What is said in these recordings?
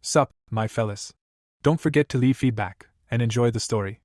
Sup, my fellas. Don't forget to leave feedback, and enjoy the story.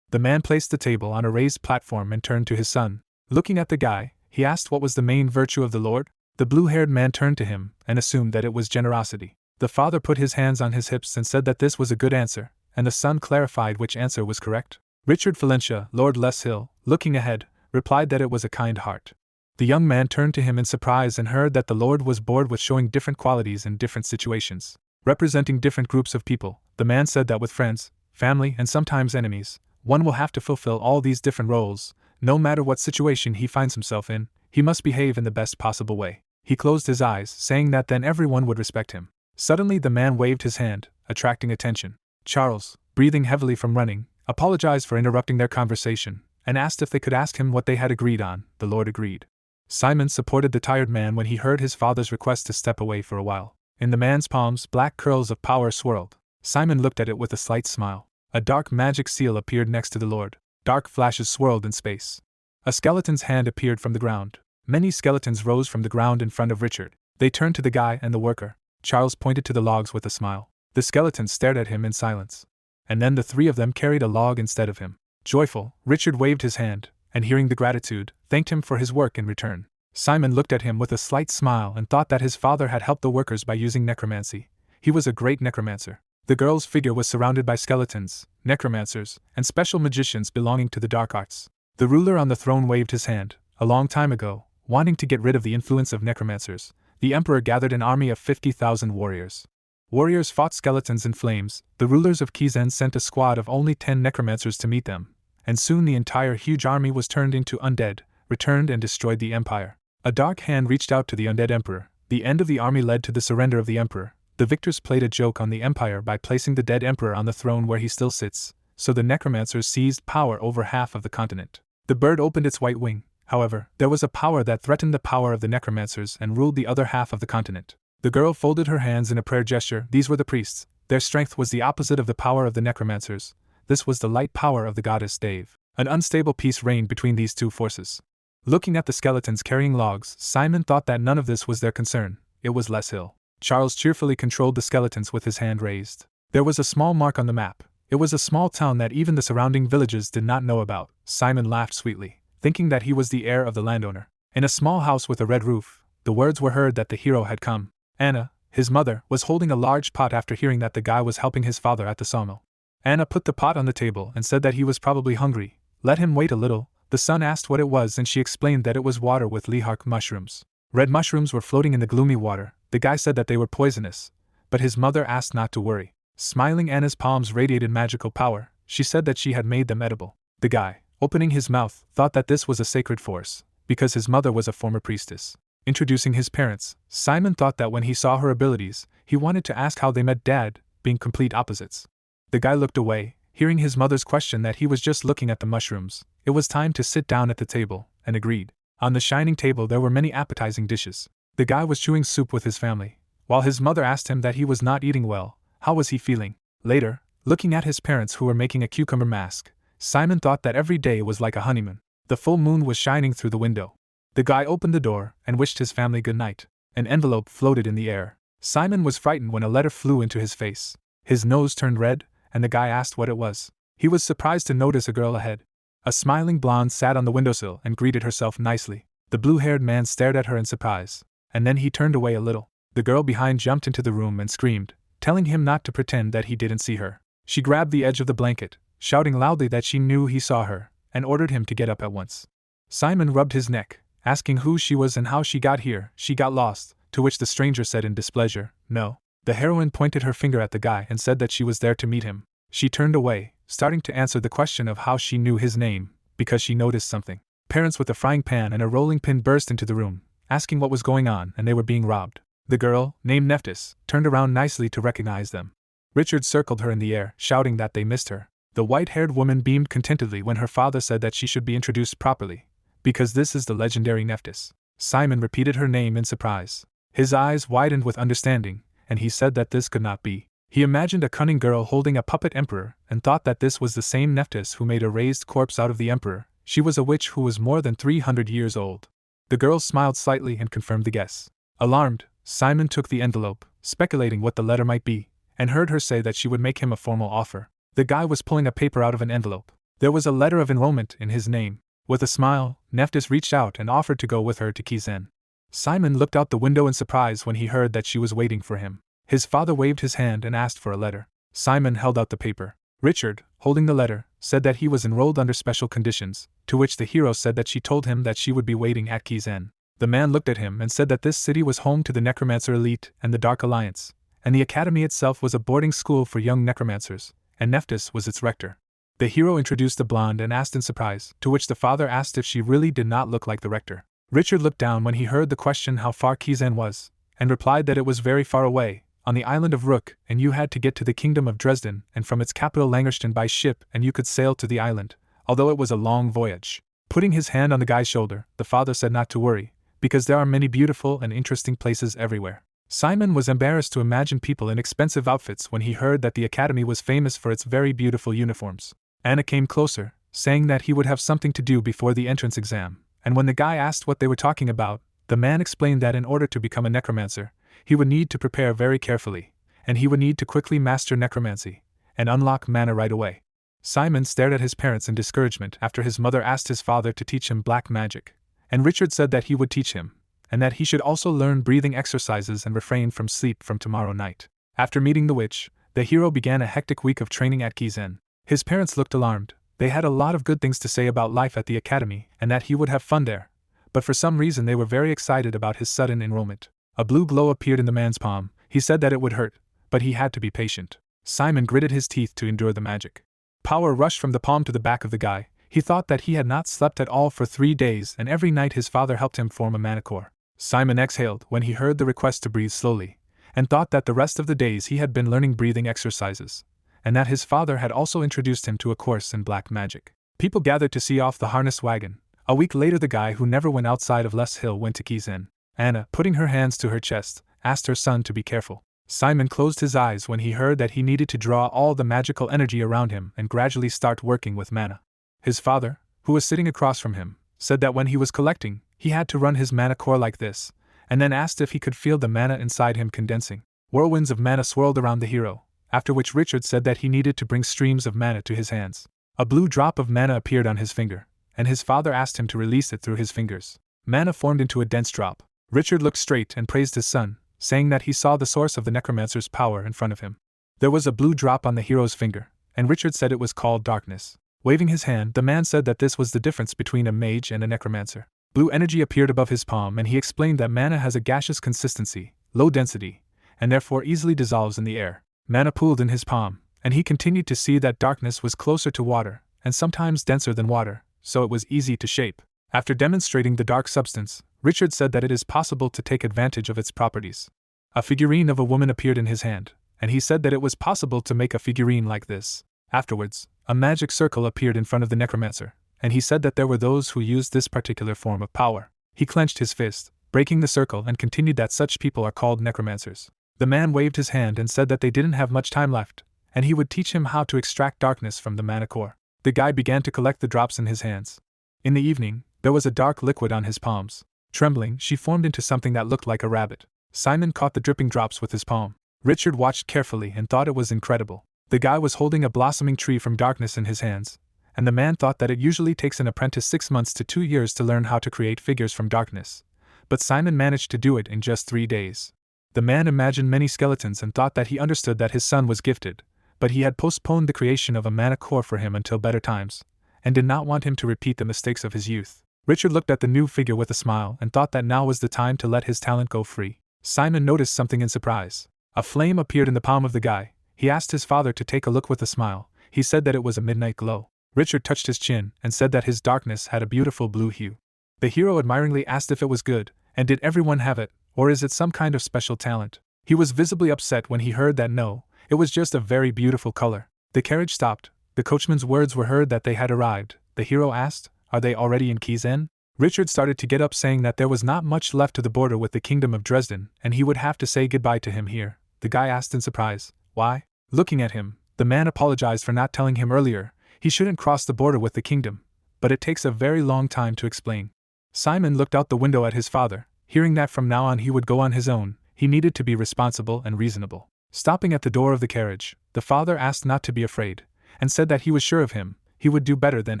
The man placed the table on a raised platform and turned to his son. Looking at the guy, he asked what was the main virtue of the Lord. The blue-haired man turned to him and assumed that it was generosity. The father put his hands on his hips and said that this was a good answer, and the son clarified which answer was correct. Richard Valencia, Lord Leshill, looking ahead, replied that it was a kind heart. The young man turned to him in surprise and heard that the Lord was bored with showing different qualities in different situations. Representing different groups of people, the man said that with friends, family, and sometimes enemies, one will have to fulfill all these different roles. No matter what situation he finds himself in, he must behave in the best possible way. He closed his eyes, saying that then everyone would respect him. Suddenly the man waved his hand, attracting attention. Charles, breathing heavily from running, apologized for interrupting their conversation, and asked if they could ask him what they had agreed on. The Lord agreed. Simon supported the tired man when he heard his father's request to step away for a while. In the man's palms, black curls of power swirled. Simon looked at it with a slight smile. A dark magic seal appeared next to the Lord. Dark flashes swirled in space. A skeleton's hand appeared from the ground. Many skeletons rose from the ground in front of Richard. They turned to the guy and the worker. Charles pointed to the logs with a smile. The skeletons stared at him in silence. And then the three of them carried a log instead of him. Joyful, Richard waved his hand, and hearing the gratitude, thanked him for his work in return. Simon looked at him with a slight smile and thought that his father had helped the workers by using necromancy. He was a great necromancer. The girl's figure was surrounded by skeletons, necromancers, and special magicians belonging to the dark arts. The ruler on the throne waved his hand. A long time ago, wanting to get rid of the influence of necromancers, the emperor gathered an army of 50,000 warriors. Warriors fought skeletons in flames. The rulers of Kizen sent a squad of only 10 necromancers to meet them, and soon the entire huge army was turned into undead, returned and destroyed the empire. A dark hand reached out to the undead emperor. The end of the army led to the surrender of the emperor. The victors played a joke on the empire by placing the dead emperor on the throne where he still sits, so the necromancers seized power over half of the continent. The bird opened its white wing. However, there was a power that threatened the power of the necromancers and ruled the other half of the continent. The girl folded her hands in a prayer gesture. These were the priests. Their strength was the opposite of the power of the necromancers. This was the light power of the goddess Dave. An unstable peace reigned between these two forces. Looking at the skeletons carrying logs, Simon thought that none of this was their concern. It was Leshill. Charles cheerfully controlled the skeletons with his hand raised. There was a small mark on the map. It was a small town that even the surrounding villages did not know about. Simon laughed sweetly, thinking that he was the heir of the landowner. In a small house with a red roof, the words were heard that the hero had come. Anna, his mother, was holding a large pot after hearing that the guy was helping his father at the sawmill. Anna put the pot on the table and said that he was probably hungry. Let him wait a little. The son asked what it was and she explained that it was water with lehark mushrooms. Red mushrooms were floating in the gloomy water. The guy said that they were poisonous, but his mother asked not to worry. Smiling, Anna's palms radiated magical power. She said that she had made them edible. The guy, opening his mouth, thought that this was a sacred force, because his mother was a former priestess. Introducing his parents, Simon thought that when he saw her abilities, he wanted to ask how they met Dad, being complete opposites. The guy looked away, hearing his mother's question that he was just looking at the mushrooms. It was time to sit down at the table, and agreed. On the shining table there were many appetizing dishes. The guy was chewing soup with his family, while his mother asked him that he was not eating well. How was he feeling? Later, looking at his parents who were making a cucumber mask, Simon thought that every day was like a honeymoon. The full moon was shining through the window. The guy opened the door and wished his family good night. An envelope floated in the air. Simon was frightened when a letter flew into his face. His nose turned red, and the guy asked what it was. He was surprised to notice a girl ahead. A smiling blonde sat on the windowsill and greeted herself nicely. The blue-haired man stared at her in surprise, and then he turned away a little. The girl behind jumped into the room and screamed, telling him not to pretend that he didn't see her. She grabbed the edge of the blanket, shouting loudly that she knew he saw her, and ordered him to get up at once. Simon rubbed his neck, asking who she was and how she got here. She got lost, to which the stranger said in displeasure, no. The heroine pointed her finger at the guy and said that she was there to meet him. She turned away, starting to answer the question of how she knew his name, because she noticed something. Parents with a frying pan and a rolling pin burst into the room, asking what was going on, and they were being robbed. The girl, named Neptus, turned around nicely to recognize them. Richard circled her in the air, shouting that they missed her. The white-haired woman beamed contentedly when her father said that she should be introduced properly, because this is the legendary Neptus. Simon repeated her name in surprise. His eyes widened with understanding, and he said that this could not be. He imagined a cunning girl holding a puppet emperor, and thought that this was the same Neptus who made a raised corpse out of the emperor. She was a witch who was more than 300 years old. The girl smiled slightly and confirmed the guess. Alarmed, Simon took the envelope, speculating what the letter might be, and heard her say that she would make him a formal offer. The guy was pulling a paper out of an envelope. There was a letter of enrollment in his name. With a smile, Neptus reached out and offered to go with her to Kizen. Simon looked out the window in surprise when he heard that she was waiting for him. His father waved his hand and asked for a letter. Simon held out the paper. Richard, holding the letter, said that he was enrolled under special conditions, to which the hero said that she told him that she would be waiting at Kizen. The man looked at him and said that this city was home to the Necromancer elite and the Dark Alliance, and the academy itself was a boarding school for young necromancers, and Neptus was its rector. The hero introduced the blonde and asked in surprise, to which the father asked if she really did not look like the rector. Richard looked down when he heard the question how far Kizen was, and replied that it was very far away, on the island of Rook, and you had to get to the kingdom of Dresden and from its capital Langstein by ship, and you could sail to the island, although it was a long voyage. Putting his hand on the guy's shoulder, the father said not to worry, because there are many beautiful and interesting places everywhere. Simon was embarrassed to imagine people in expensive outfits when he heard that the academy was famous for its very beautiful uniforms. Anna came closer, saying that he would have something to do before the entrance exam, and when the guy asked what they were talking about, the man explained that in order to become a necromancer, he would need to prepare very carefully, and he would need to quickly master necromancy, and unlock mana right away. Simon stared at his parents in discouragement after his mother asked his father to teach him black magic, and Richard said that he would teach him, and that he should also learn breathing exercises and refrain from sleep from tomorrow night. After meeting the witch, the hero began a hectic week of training at Kizen. His parents looked alarmed. They had a lot of good things to say about life at the academy and that he would have fun there, but for some reason they were very excited about his sudden enrollment. A blue glow appeared in the man's palm. He said that it would hurt, but he had to be patient. Simon gritted his teeth to endure the magic. Power rushed from the palm to the back of the guy. He thought that he had not slept at all for 3 days, and every night his father helped him form a mana core. Simon exhaled when he heard the request to breathe slowly, and thought that the rest of the days he had been learning breathing exercises, and that his father had also introduced him to a course in black magic. People gathered to see off the harness wagon. A week later the guy who never went outside of Les Hill went to Kizen. Anna, putting her hands to her chest, asked her son to be careful. Simon closed his eyes when he heard that he needed to draw all the magical energy around him and gradually start working with mana. His father, who was sitting across from him, said that when he was collecting, he had to run his mana core like this, and then asked if he could feel the mana inside him condensing. Whirlwinds of mana swirled around the hero, after which Richard said that he needed to bring streams of mana to his hands. A blue drop of mana appeared on his finger, and his father asked him to release it through his fingers. Mana formed into a dense drop. Richard looked straight and praised his son, saying that he saw the source of the necromancer's power in front of him. There was a blue drop on the hero's finger, and Richard said it was called darkness. Waving his hand, the man said that this was the difference between a mage and a necromancer. Blue energy appeared above his palm, and he explained that mana has a gaseous consistency, low density, and therefore easily dissolves in the air. Mana pooled in his palm, and he continued to see that darkness was closer to water, and sometimes denser than water, so it was easy to shape. After demonstrating the dark substance, Richard said that it is possible to take advantage of its properties. A figurine of a woman appeared in his hand, and he said that it was possible to make a figurine like this. Afterwards, a magic circle appeared in front of the necromancer, and he said that there were those who used this particular form of power. He clenched his fist, breaking the circle, and continued that such people are called necromancers. The man waved his hand and said that they didn't have much time left, and he would teach him how to extract darkness from the mana core. The guy began to collect the drops in his hands. In the evening, there was a dark liquid on his palms. Trembling, she formed into something that looked like a rabbit. Simon caught the dripping drops with his palm. Richard watched carefully and thought it was incredible. The guy was holding a blossoming tree from darkness in his hands, and the man thought that it usually takes an apprentice 6 months to 2 years to learn how to create figures from darkness. But Simon managed to do it in just 3 days. The man imagined many skeletons and thought that he understood that his son was gifted, but he had postponed the creation of a mana core for him until better times, and did not want him to repeat the mistakes of his youth. Richard looked at the new figure with a smile and thought that now was the time to let his talent go free. Simon noticed something in surprise. A flame appeared in the palm of the guy. He asked his father to take a look with a smile. He said that it was a midnight glow. Richard touched his chin and said that his darkness had a beautiful blue hue. The hero admiringly asked if it was good, and did everyone have it, or is it some kind of special talent? He was visibly upset when he heard that no, it was just a very beautiful color. The carriage stopped. The coachman's words were heard that they had arrived. The hero asked, "Are they already in Kizen?" Richard started to get up, saying that there was not much left to the border with the kingdom of Dresden, and he would have to say goodbye to him here. The guy asked in surprise, "Why?" Looking at him, the man apologized for not telling him earlier. He shouldn't cross the border with the kingdom, but it takes a very long time to explain. Simon looked out the window at his father, hearing that from now on he would go on his own. he needed to be responsible and reasonable. Stopping at the door of the carriage, the father asked not to be afraid, and said that he was sure of him, he would do better than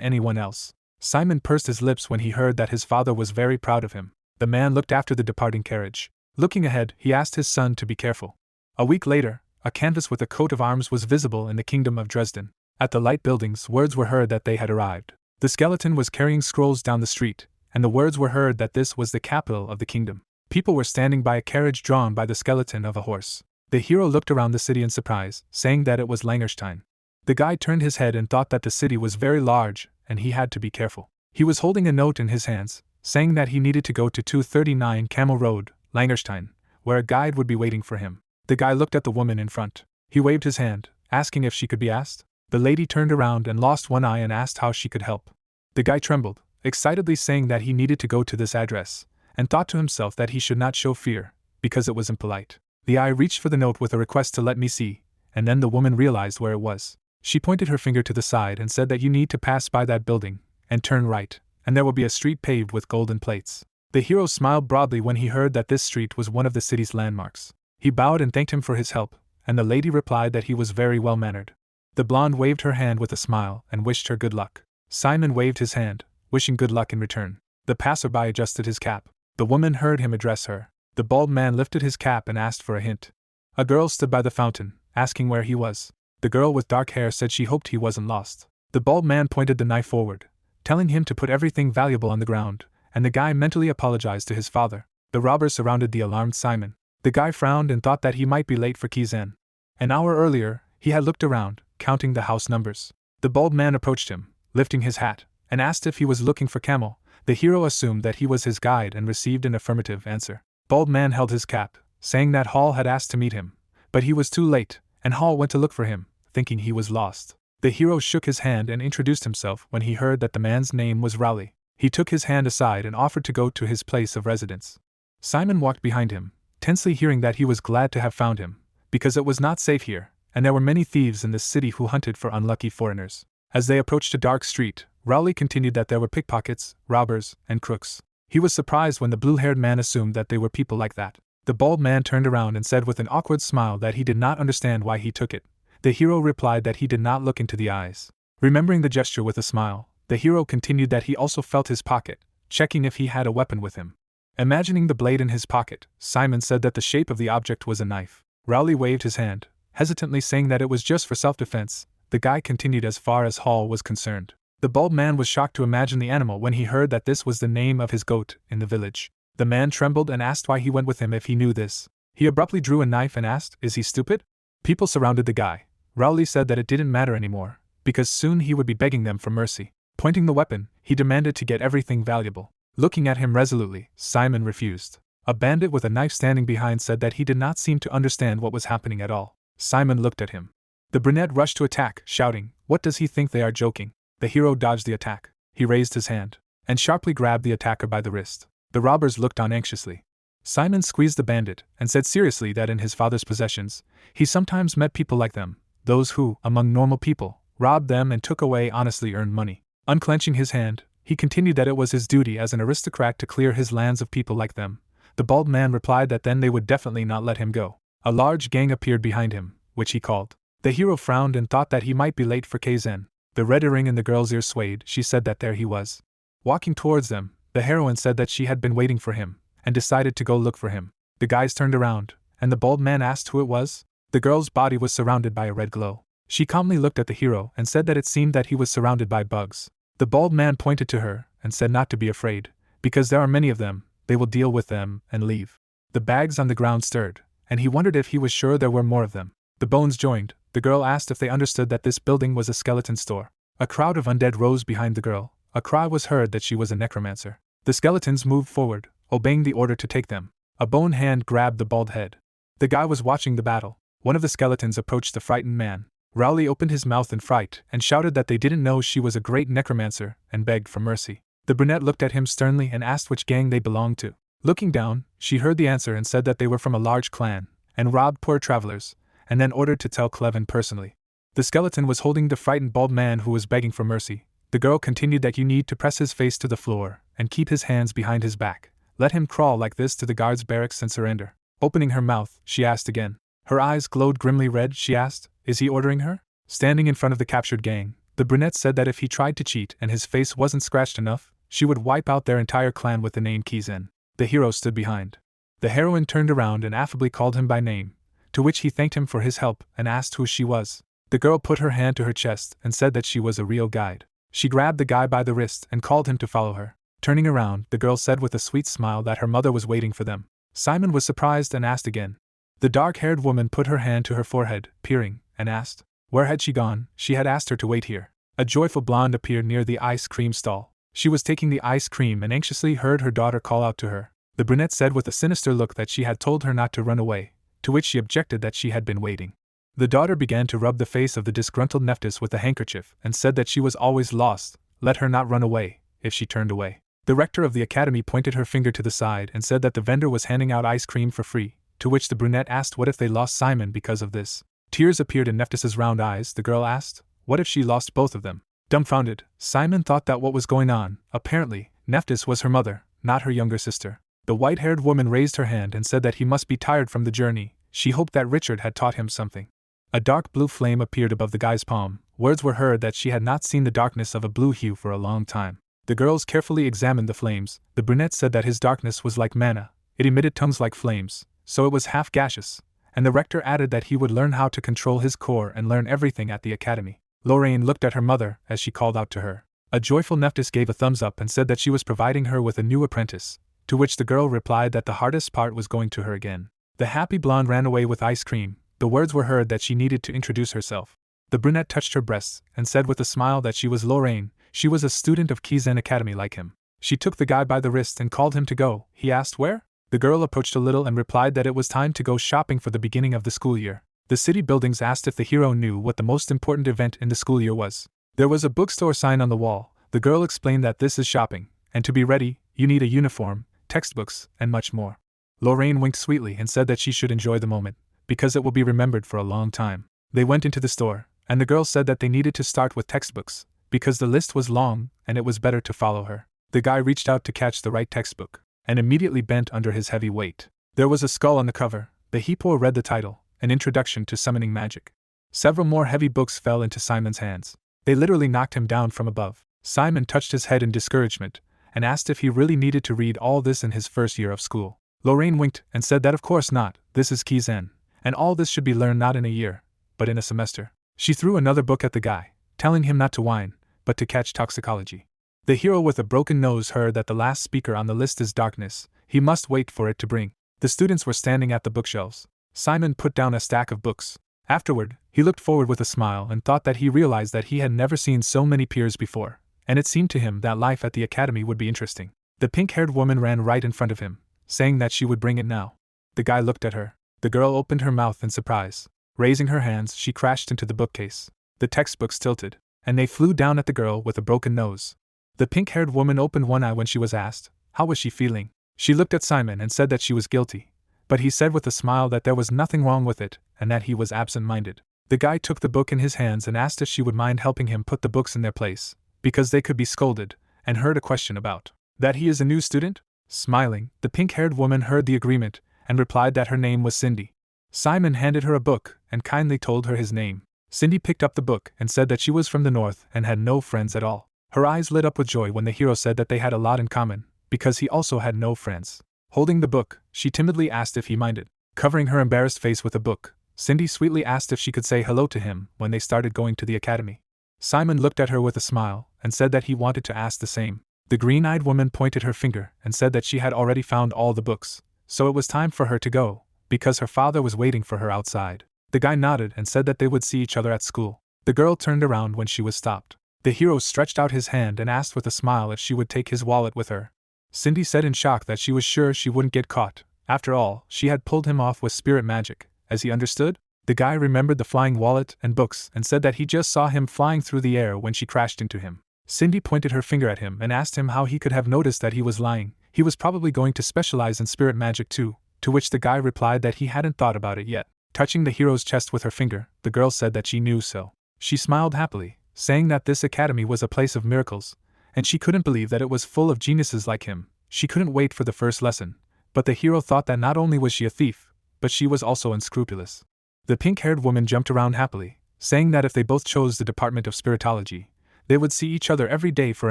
anyone else. Simon pursed his lips when he heard that his father was very proud of him. The man looked after the departing carriage. Looking ahead, he asked his son to be careful. A week later, a canvas with a coat of arms was visible in the kingdom of Dresden. At the light buildings, words were heard that they had arrived. The skeleton was carrying scrolls down the street, and the words were heard that this was the capital of the kingdom. People were standing by a carriage drawn by the skeleton of a horse. The hero looked around the city in surprise, saying that it was Langstein. The guy turned his head and thought that the city was very large, and he had to be careful. He was holding a note in his hands, saying that he needed to go to 239 Camel Road, Langstein, where a guide would be waiting for him. The guy looked at the woman in front. He waved his hand, asking if she could be asked. The lady turned around and lost one eye and asked how she could help. The guy trembled, excitedly saying that he needed to go to this address, and thought to himself that he should not show fear, because it was impolite. The eye reached for the note with a request to let me see, and then the woman realized where it was. She pointed her finger to the side and said that you need to pass by that building, and turn right, and there will be a street paved with golden plates. The hero smiled broadly when he heard that this street was one of the city's landmarks. He bowed and thanked him for his help, and the lady replied that he was very well-mannered. The blonde waved her hand with a smile and wished her good luck. Simon waved his hand, wishing good luck in return. The passerby adjusted his cap. The woman heard him address her. The bald man lifted his cap and asked for a hint. A girl stood by the fountain, asking where he was. The girl with dark hair said she hoped he wasn't lost. The bald man pointed the knife forward, telling him to put everything valuable on the ground, and the guy mentally apologized to his father. The robbers surrounded the alarmed Simon. The guy frowned and thought that he might be late for Kizen. An hour earlier, he had looked around, counting the house numbers. The bald man approached him, lifting his hat, and asked if he was looking for Camel. The hero assumed that he was his guide and received an affirmative answer. Bald man held his cap, saying that Hall had asked to meet him, but he was too late, and Hall went to look for him, thinking he was lost. The hero shook his hand and introduced himself when he heard that the man's name was Rowley. He took his hand aside and offered to go to his place of residence. Simon walked behind him, tensely hearing that he was glad to have found him, because it was not safe here, and there were many thieves in this city who hunted for unlucky foreigners. As they approached a dark street, Rowley continued that there were pickpockets, robbers, and crooks. He was surprised when the blue-haired man assumed that they were people like that. The bald man turned around and said with an awkward smile that he did not understand why he took it. The hero replied that he did not look into the eyes. Remembering the gesture with a smile, the hero continued that he also felt his pocket, checking if he had a weapon with him. Imagining the blade in his pocket, Simon said that the shape of the object was a knife. Rowley waved his hand, hesitantly saying that it was just for self-defense. The guy continued as far as Hall was concerned. The bald man was shocked to imagine the animal when he heard that this was the name of his goat in the village. The man trembled and asked why he went with him if he knew this. He abruptly drew a knife and asked, "Is he stupid?" People surrounded the guy. Rowley said that it didn't matter anymore, because soon he would be begging them for mercy. Pointing the weapon, he demanded to get everything valuable. Looking at him resolutely, Simon refused. A bandit with a knife standing behind said that he did not seem to understand what was happening at all. Simon looked at him. The brunette rushed to attack, shouting, "What does he think they are joking?" The hero dodged the attack. He raised his hand, and sharply grabbed the attacker by the wrist. The robbers looked on anxiously. Simon squeezed the bandit, and said seriously that in his father's possessions, he sometimes met people like them, those who, among normal people, robbed them and took away honestly earned money. Unclenching his hand, he continued that it was his duty as an aristocrat to clear his lands of people like them. The bald man replied that then they would definitely not let him go. A large gang appeared behind him, which he called. The hero frowned and thought that he might be late for Kizen. The red earring in the girl's ear swayed. She said that there he was. Walking towards them, the heroine said that she had been waiting for him, and decided to go look for him. The guys turned around, and the bald man asked who it was. The girl's body was surrounded by a red glow. She calmly looked at the hero and said that it seemed that he was surrounded by bugs. The bald man pointed to her and said not to be afraid, because there are many of them, they will deal with them and leave. The bags on the ground stirred, and he wondered if he was sure there were more of them. The bones joined. The girl asked if they understood that this building was a skeleton store. A crowd of undead rose behind the girl. A cry was heard that she was a necromancer. The skeletons moved forward, obeying the order to take them. A bone hand grabbed the bald head. The guy was watching the battle. One of the skeletons approached the frightened man. Rowley opened his mouth in fright and shouted that they didn't know she was a great necromancer and begged for mercy. The brunette looked at him sternly and asked which gang they belonged to. Looking down, she heard the answer and said that they were from a large clan and robbed poor travelers, and then ordered to tell Kizen personally. The skeleton was holding the frightened bald man who was begging for mercy. The girl continued that you need to press his face to the floor and keep his hands behind his back. Let him crawl like this to the guard's barracks and surrender. Opening her mouth, she asked again. Her eyes glowed grimly red. She asked, "Is he ordering her?" Standing in front of the captured gang, the brunette said that if he tried to cheat and his face wasn't scratched enough, she would wipe out their entire clan with the name Kizen. The hero stood behind. The heroine turned around and affably called him by name, to which he thanked him for his help and asked who she was. The girl put her hand to her chest and said that she was a real guide. She grabbed the guy by the wrist and called him to follow her. Turning around, the girl said with a sweet smile that her mother was waiting for them. Simon was surprised and asked again. The dark-haired woman put her hand to her forehead, peering, and asked, where had she gone? She had asked her to wait here. A joyful blonde appeared near the ice cream stall. She was taking the ice cream and anxiously heard her daughter call out to her. The brunette said with a sinister look that she had told her not to run away, to which she objected that she had been waiting. The daughter began to rub the face of the disgruntled Neptus with a handkerchief and said that she was always lost, let her not run away, if she turned away. The rector of the academy pointed her finger to the side and said that the vendor was handing out ice cream for free, to which the brunette asked what if they lost Simon because of this. Tears appeared in Neptus's round eyes. The girl asked, what if she lost both of them? Dumbfounded, Simon thought that what was going on, apparently, Neptus was her mother, not her younger sister. The white-haired woman raised her hand and said that he must be tired from the journey. She hoped that Richard had taught him something. A dark blue flame appeared above the guy's palm. Words were heard that she had not seen the darkness of a blue hue for a long time. The girls carefully examined the flames. The brunette said that his darkness was like mana. It emitted tongues like flames, so it was half gaseous. And the rector added that he would learn how to control his core and learn everything at the academy. Lorraine looked at her mother as she called out to her. A joyful Neptus gave a thumbs up and said that she was providing her with a new apprentice, to which the girl replied that the hardest part was going to her again. The happy blonde ran away with ice cream. The words were heard that she needed to introduce herself. The brunette touched her breasts and said with a smile that she was Lorraine. She was a student of Keyzen Academy like him. She took the guy by the wrist and called him to go. He asked where? The girl approached a little and replied that it was time to go shopping for the beginning of the school year. The city buildings asked if the hero knew what the most important event in the school year was. There was a bookstore sign on the wall. The girl explained that this is shopping, and to be ready, you need a uniform, textbooks, and much more. Lorraine winked sweetly and said that she should enjoy the moment, because it will be remembered for a long time. They went into the store, and the girl said that they needed to start with textbooks, because the list was long and it was better to follow her. The guy reached out to catch the right textbook, and immediately bent under his heavy weight. There was a skull on the cover. The hippo read the title, An Introduction to Summoning Magic. Several more heavy books fell into Simon's hands. They literally knocked him down from above. Simon touched his head in discouragement, and asked if he really needed to read all this in his first year of school. Lorraine winked and said that of course not, this is Kizen, and all this should be learned not in a year, but in a semester. She threw another book at the guy, telling him not to whine, but to catch Toxicology. The hero with a broken nose heard that the last speaker on the list is darkness. He must wait for it to bring. The students were standing at the bookshelves. Simon put down a stack of books. Afterward, he looked forward with a smile and thought that he realized that he had never seen so many peers before, and it seemed to him that life at the academy would be interesting. The pink-haired woman ran right in front of him, saying that she would bring it now. The guy looked at her. The girl opened her mouth in surprise. Raising her hands, she crashed into the bookcase. The textbooks tilted, and they flew down at the girl with a broken nose. The pink-haired woman opened one eye when she was asked, how was she feeling? She looked at Simon and said that she was guilty, but he said with a smile that there was nothing wrong with it, and that he was absent-minded. The guy took the book in his hands and asked if she would mind helping him put the books in their place, because they could be scolded, and heard a question about that he is a new student? Smiling, the pink-haired woman heard the agreement, and replied that her name was Cindy. Simon handed her a book, and kindly told her his name. Cindy picked up the book and said that she was from the north and had no friends at all. Her eyes lit up with joy when the hero said that they had a lot in common, because he also had no friends. Holding the book, she timidly asked if he minded. Covering her embarrassed face with a book, Cindy sweetly asked if she could say hello to him when they started going to the academy. Simon looked at her with a smile, and said that he wanted to ask the same. The green-eyed woman pointed her finger and said that she had already found all the books, so it was time for her to go, because her father was waiting for her outside. The guy nodded and said that they would see each other at school. The girl turned around when she was stopped. The hero stretched out his hand and asked with a smile if she would take his wallet with her. Cindy said in shock that she was sure she wouldn't get caught. After all, she had pulled him off with spirit magic, as he understood. The guy remembered the flying wallet and books and said that he just saw him flying through the air when she crashed into him. Cindy pointed her finger at him and asked him how he could have noticed that he was lying. He was probably going to specialize in spirit magic too, to which the guy replied that he hadn't thought about it yet. Touching the hero's chest with her finger, the girl said that she knew so. She smiled happily, saying that this academy was a place of miracles, and she couldn't believe that it was full of geniuses like him. She couldn't wait for the first lesson, but the hero thought that not only was she a thief, but she was also unscrupulous. The pink-haired woman jumped around happily, saying that if they both chose the Department of Spiritology, they would see each other every day for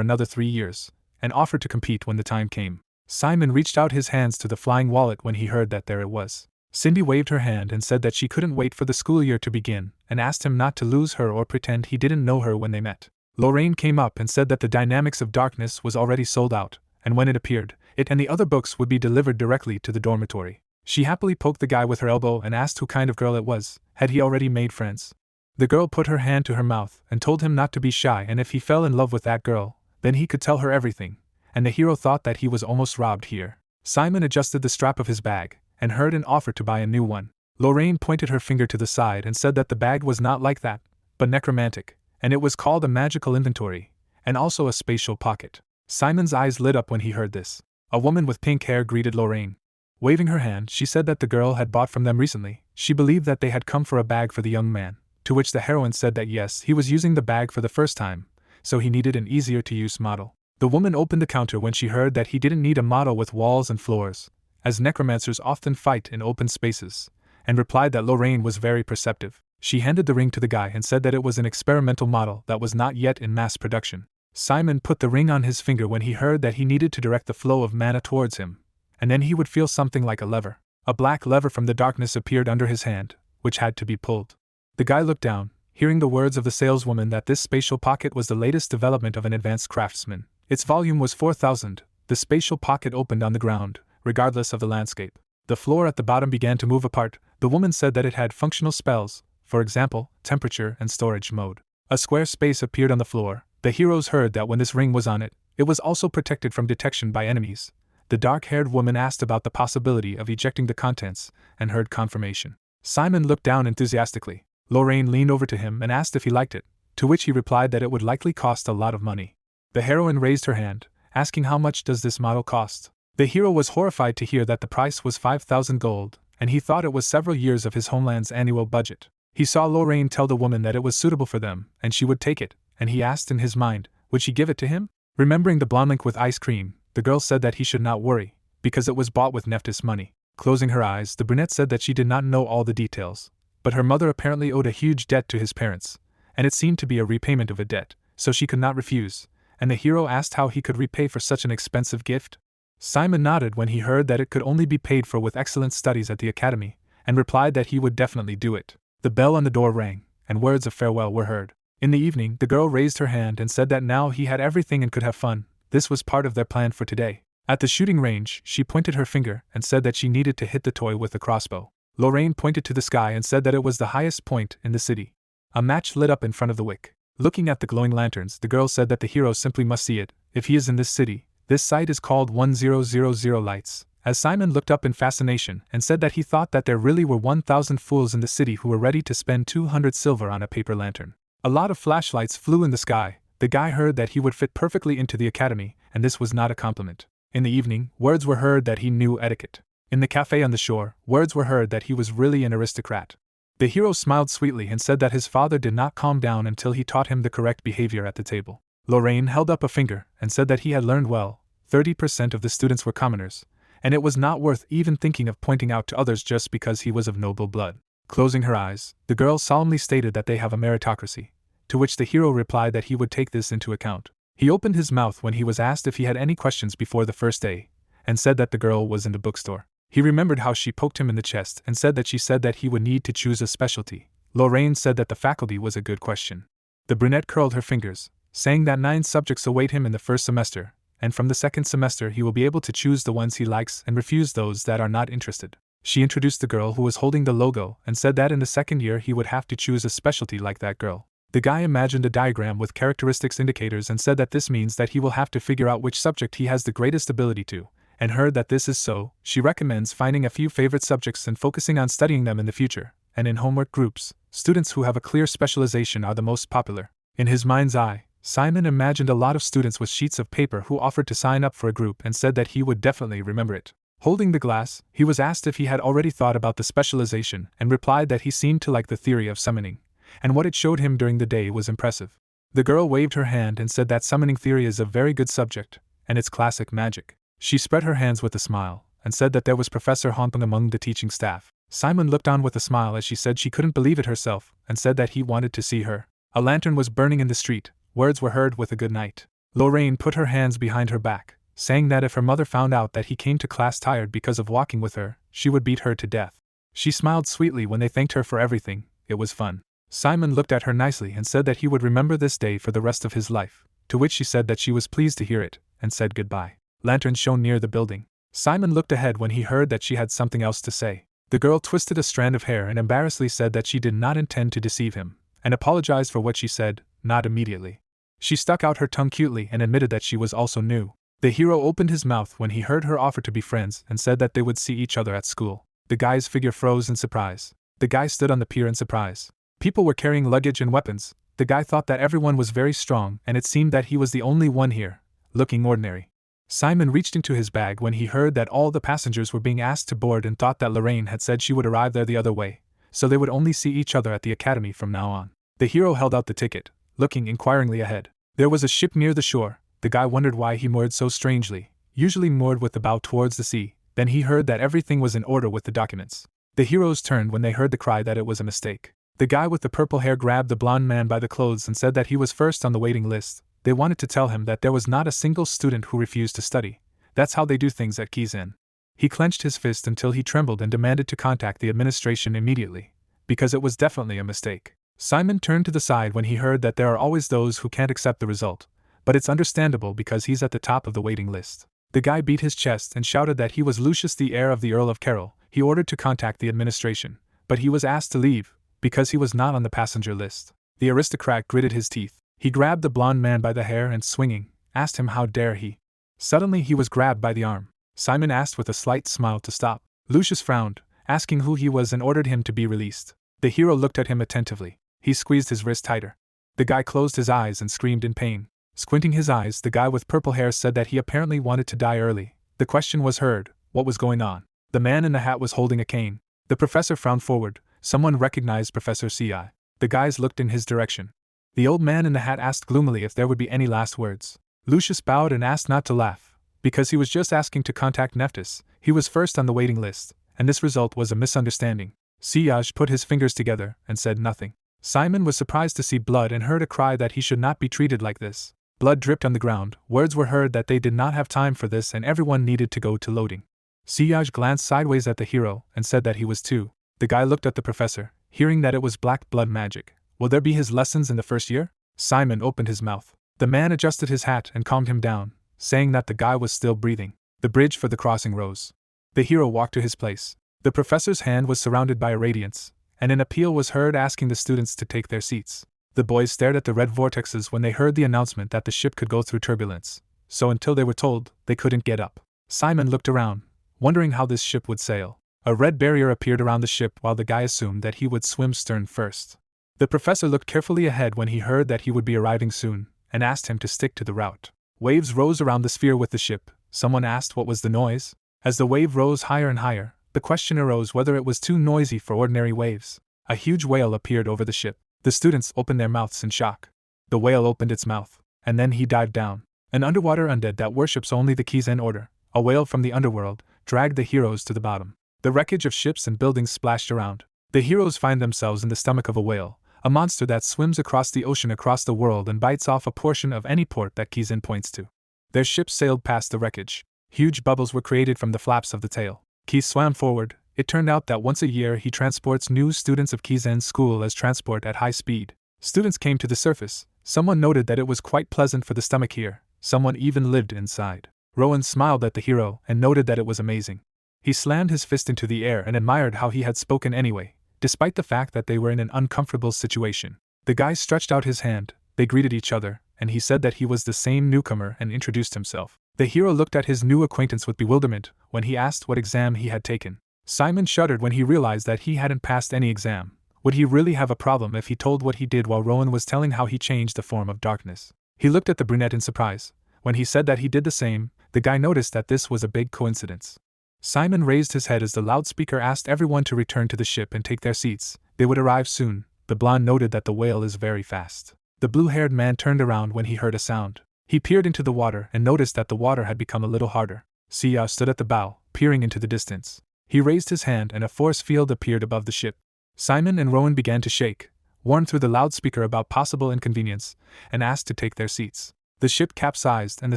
another 3 years, and offered to compete when the time came. Simon reached out his hands to the flying wallet when he heard that there it was. Cindy waved her hand and said that she couldn't wait for the school year to begin, and asked him not to lose her or pretend he didn't know her when they met. Lorraine came up and said that the Dynamics of Darkness was already sold out, and when it appeared, it and the other books would be delivered directly to the dormitory. She happily poked the guy with her elbow and asked who kind of girl it was. Had he already made friends? The girl put her hand to her mouth and told him not to be shy, and if he fell in love with that girl, then he could tell her everything, and the hero thought that he was almost robbed here. Simon adjusted the strap of his bag, and heard an offer to buy a new one. Lorraine pointed her finger to the side and said that the bag was not like that, but necromantic, and it was called a magical inventory, and also a spatial pocket. Simon's eyes lit up when he heard this. A woman with pink hair greeted Lorraine. Waving her hand, she said that the girl had bought from them recently. She believed that they had come for a bag for the young man, to which the heroine said that yes, he was using the bag for the first time, so he needed an easier-to-use model. The woman opened the counter when she heard that he didn't need a model with walls and floors, as necromancers often fight in open spaces, and replied that Lorraine was very perceptive. She handed the ring to the guy and said that it was an experimental model that was not yet in mass production. Simon put the ring on his finger when he heard that he needed to direct the flow of mana towards him, and then he would feel something like a lever. A black lever from the darkness appeared under his hand, which had to be pulled. The guy looked down, hearing the words of the saleswoman that this spatial pocket was the latest development of an advanced craftsman. Its volume was 4,000. The spatial pocket opened on the ground, regardless of the landscape. The floor at the bottom began to move apart. The woman said that it had functional spells, for example, temperature and storage mode. A square space appeared on the floor. The heroes heard that when this ring was on it, it was also protected from detection by enemies. The dark-haired woman asked about the possibility of ejecting the contents, and heard confirmation. Simon looked down enthusiastically. Lorraine leaned over to him and asked if he liked it, to which he replied that it would likely cost a lot of money. The heroine raised her hand, asking how much does this model cost. The hero was horrified to hear that the price was 5,000 gold, and he thought it was several years of his homeland's annual budget. He saw Lorraine tell the woman that it was suitable for them, and she would take it, and he asked in his mind, would she give it to him? Remembering the blonde link with ice cream, the girl said that he should not worry, because it was bought with Neptus money. Closing her eyes, the brunette said that she did not know all the details, but her mother apparently owed a huge debt to his parents, and it seemed to be a repayment of a debt, so she could not refuse, and the hero asked how he could repay for such an expensive gift. Simon nodded when he heard that it could only be paid for with excellent studies at the academy, and replied that he would definitely do it. The bell on the door rang, and words of farewell were heard. In the evening, the girl raised her hand and said that now he had everything and could have fun. This was part of their plan for today. At the shooting range, she pointed her finger and said that she needed to hit the toy with a crossbow. Lorraine pointed to the sky and said that it was the highest point in the city. A match lit up in front of the wick. Looking at the glowing lanterns, the girl said that the hero simply must see it. If he is in this city, this site is called 1000 lights. As Simon looked up in fascination and said that he thought that there really were 1,000 fools in the city who were ready to spend 200 silver on a paper lantern. A lot of flashlights flew in the sky. The guy heard that he would fit perfectly into the academy, and this was not a compliment. In the evening, words were heard that he knew etiquette. In the cafe on the shore, words were heard that he was really an aristocrat. The hero smiled sweetly and said that his father did not calm down until he taught him the correct behavior at the table. Lorraine held up a finger and said that he had learned well. 30% of the students were commoners, and it was not worth even thinking of pointing out to others just because he was of noble blood. Closing her eyes, the girl solemnly stated that they have a meritocracy, to which the hero replied that he would take this into account. He opened his mouth when he was asked if he had any questions before the first day, and said that the girl was in the bookstore. He remembered how she poked him in the chest and said that she said that he would need to choose a specialty. Lorraine said that the faculty was a good question. The brunette curled her fingers, saying that 9 subjects await him in the first semester, and from the second semester he will be able to choose the ones he likes and refuse those that are not interested. She introduced the girl who was holding the logo and said that in the second year he would have to choose a specialty like that girl. The guy imagined a diagram with characteristics indicators and said that this means that he will have to figure out which subject he has the greatest ability to, and heard that this is so. She recommends finding a few favorite subjects and focusing on studying them in the future, and in homework groups, students who have a clear specialization are the most popular. In his mind's eye, Simon imagined a lot of students with sheets of paper who offered to sign up for a group and said that he would definitely remember it. Holding the glass, he was asked if he had already thought about the specialization and replied that he seemed to like the theory of summoning, and what it showed him during the day was impressive. The girl waved her hand and said that summoning theory is a very good subject, and it's classic magic. She spread her hands with a smile, and said that there was Professor Honpeng among the teaching staff. Simon looked on with a smile as she said she couldn't believe it herself, and said that he wanted to see her. A lantern was burning in the street. Words were heard with a good night. Lorraine put her hands behind her back, saying that if her mother found out that he came to class tired because of walking with her, she would beat her to death. She smiled sweetly when they thanked her for everything. It was fun. Simon looked at her nicely and said that he would remember this day for the rest of his life, to which she said that she was pleased to hear it, and said goodbye. Lanterns shone near the building. Simon looked ahead when he heard that she had something else to say. The girl twisted a strand of hair and embarrassedly said that she did not intend to deceive him, and apologized for what she said, not immediately. She stuck out her tongue cutely and admitted that she was also new. The hero opened his mouth when he heard her offer to be friends and said that they would see each other at school. The guy's figure froze in surprise. The guy stood on the pier in surprise. People were carrying luggage and weapons. The guy thought that everyone was very strong, and it seemed that he was the only one here, looking ordinary. Simon reached into his bag when he heard that all the passengers were being asked to board and thought that Lorraine had said she would arrive there the other way, so they would only see each other at the academy from now on. The hero held out the ticket, looking inquiringly ahead. There was a ship near the shore. The guy wondered why he moored so strangely, usually moored with the bow towards the sea. Then he heard that everything was in order with the documents. The heroes turned when they heard the cry that it was a mistake. The guy with the purple hair grabbed the blonde man by the clothes and said that he was first on the waiting list. They wanted to tell him that there was not a single student who refused to study. That's how they do things at Kizen. He clenched his fist until he trembled and demanded to contact the administration immediately, because it was definitely a mistake. Simon turned to the side when he heard that there are always those who can't accept the result, but it's understandable because he's at the top of the waiting list. The guy beat his chest and shouted that he was Lucius, the heir of the Earl of Carroll. He ordered to contact the administration, but he was asked to leave, because he was not on the passenger list. The aristocrat gritted his teeth. He grabbed the blonde man by the hair and swinging, asked him how dare he. Suddenly he was grabbed by the arm. Simon asked with a slight smile to stop. Lucius frowned, asking who he was and ordered him to be released. The hero looked at him attentively. He squeezed his wrist tighter. The guy closed his eyes and screamed in pain. Squinting his eyes, the guy with purple hair said that he apparently wanted to die early. The question was heard, what was going on? The man in the hat was holding a cane. The professor frowned forward. Someone recognized Professor C.I. The guys looked in his direction. The old man in the hat asked gloomily if there would be any last words. Lucius bowed and asked not to laugh, because he was just asking to contact Neptus. He was first on the waiting list, and this result was a misunderstanding. Siyaj put his fingers together and said nothing. Simon was surprised to see blood and heard a cry that he should not be treated like this. Blood dripped on the ground. Words were heard that they did not have time for this and everyone needed to go to loading. Siyaj glanced sideways at the hero and said that he was too. The guy looked at the professor, hearing that it was black blood magic. Will there be his lessons in the first year? Simon opened his mouth. The man adjusted his hat and calmed him down, saying that the guy was still breathing. The bridge for the crossing rose. The hero walked to his place. The professor's hand was surrounded by a radiance, and an appeal was heard asking the students to take their seats. The boys stared at the red vortexes when they heard the announcement that the ship could go through turbulence, so until they were told, they couldn't get up. Simon looked around, wondering how this ship would sail. A red barrier appeared around the ship while the guy assumed that he would swim stern first. The professor looked carefully ahead when he heard that he would be arriving soon, and asked him to stick to the route. Waves rose around the sphere with the ship. Someone asked what was the noise. As the wave rose higher and higher, the question arose whether it was too noisy for ordinary waves. A huge whale appeared over the ship. The students opened their mouths in shock. The whale opened its mouth, and then he dived down. An underwater undead that worships only the Kizen order, a whale from the underworld, dragged the heroes to the bottom. The wreckage of ships and buildings splashed around. The heroes find themselves in the stomach of a whale, a monster that swims across the ocean across the world and bites off a portion of any port that Kizen points to. Their ship sailed past the wreckage. Huge bubbles were created from the flaps of the tail. Key swam forward. It turned out that once a year he transports new students of Kizen's school as transport at high speed. Students came to the surface. Someone noted that it was quite pleasant for the stomach here. Someone even lived inside. Rowan smiled at the hero and noted that it was amazing. He slammed his fist into the air and admired how he had spoken anyway, despite the fact that they were in an uncomfortable situation. The guy stretched out his hand, they greeted each other, and he said that he was the same newcomer and introduced himself. The hero looked at his new acquaintance with bewilderment when he asked what exam he had taken. Simon shuddered when he realized that he hadn't passed any exam. Would he really have a problem if he told what he did while Rowan was telling how he changed the form of darkness? He looked at the brunette in surprise. When he said that he did the same, the guy noticed that this was a big coincidence. Simon raised his head as the loudspeaker asked everyone to return to the ship and take their seats. They would arrive soon. The blonde noted that the whale is very fast. The blue-haired man turned around when he heard a sound. He peered into the water and noticed that the water had become a little harder. Sia stood at the bow, peering into the distance. He raised his hand and a force field appeared above the ship. Simon and Rowan began to shake, warned through the loudspeaker about possible inconvenience, and asked to take their seats. The ship capsized and the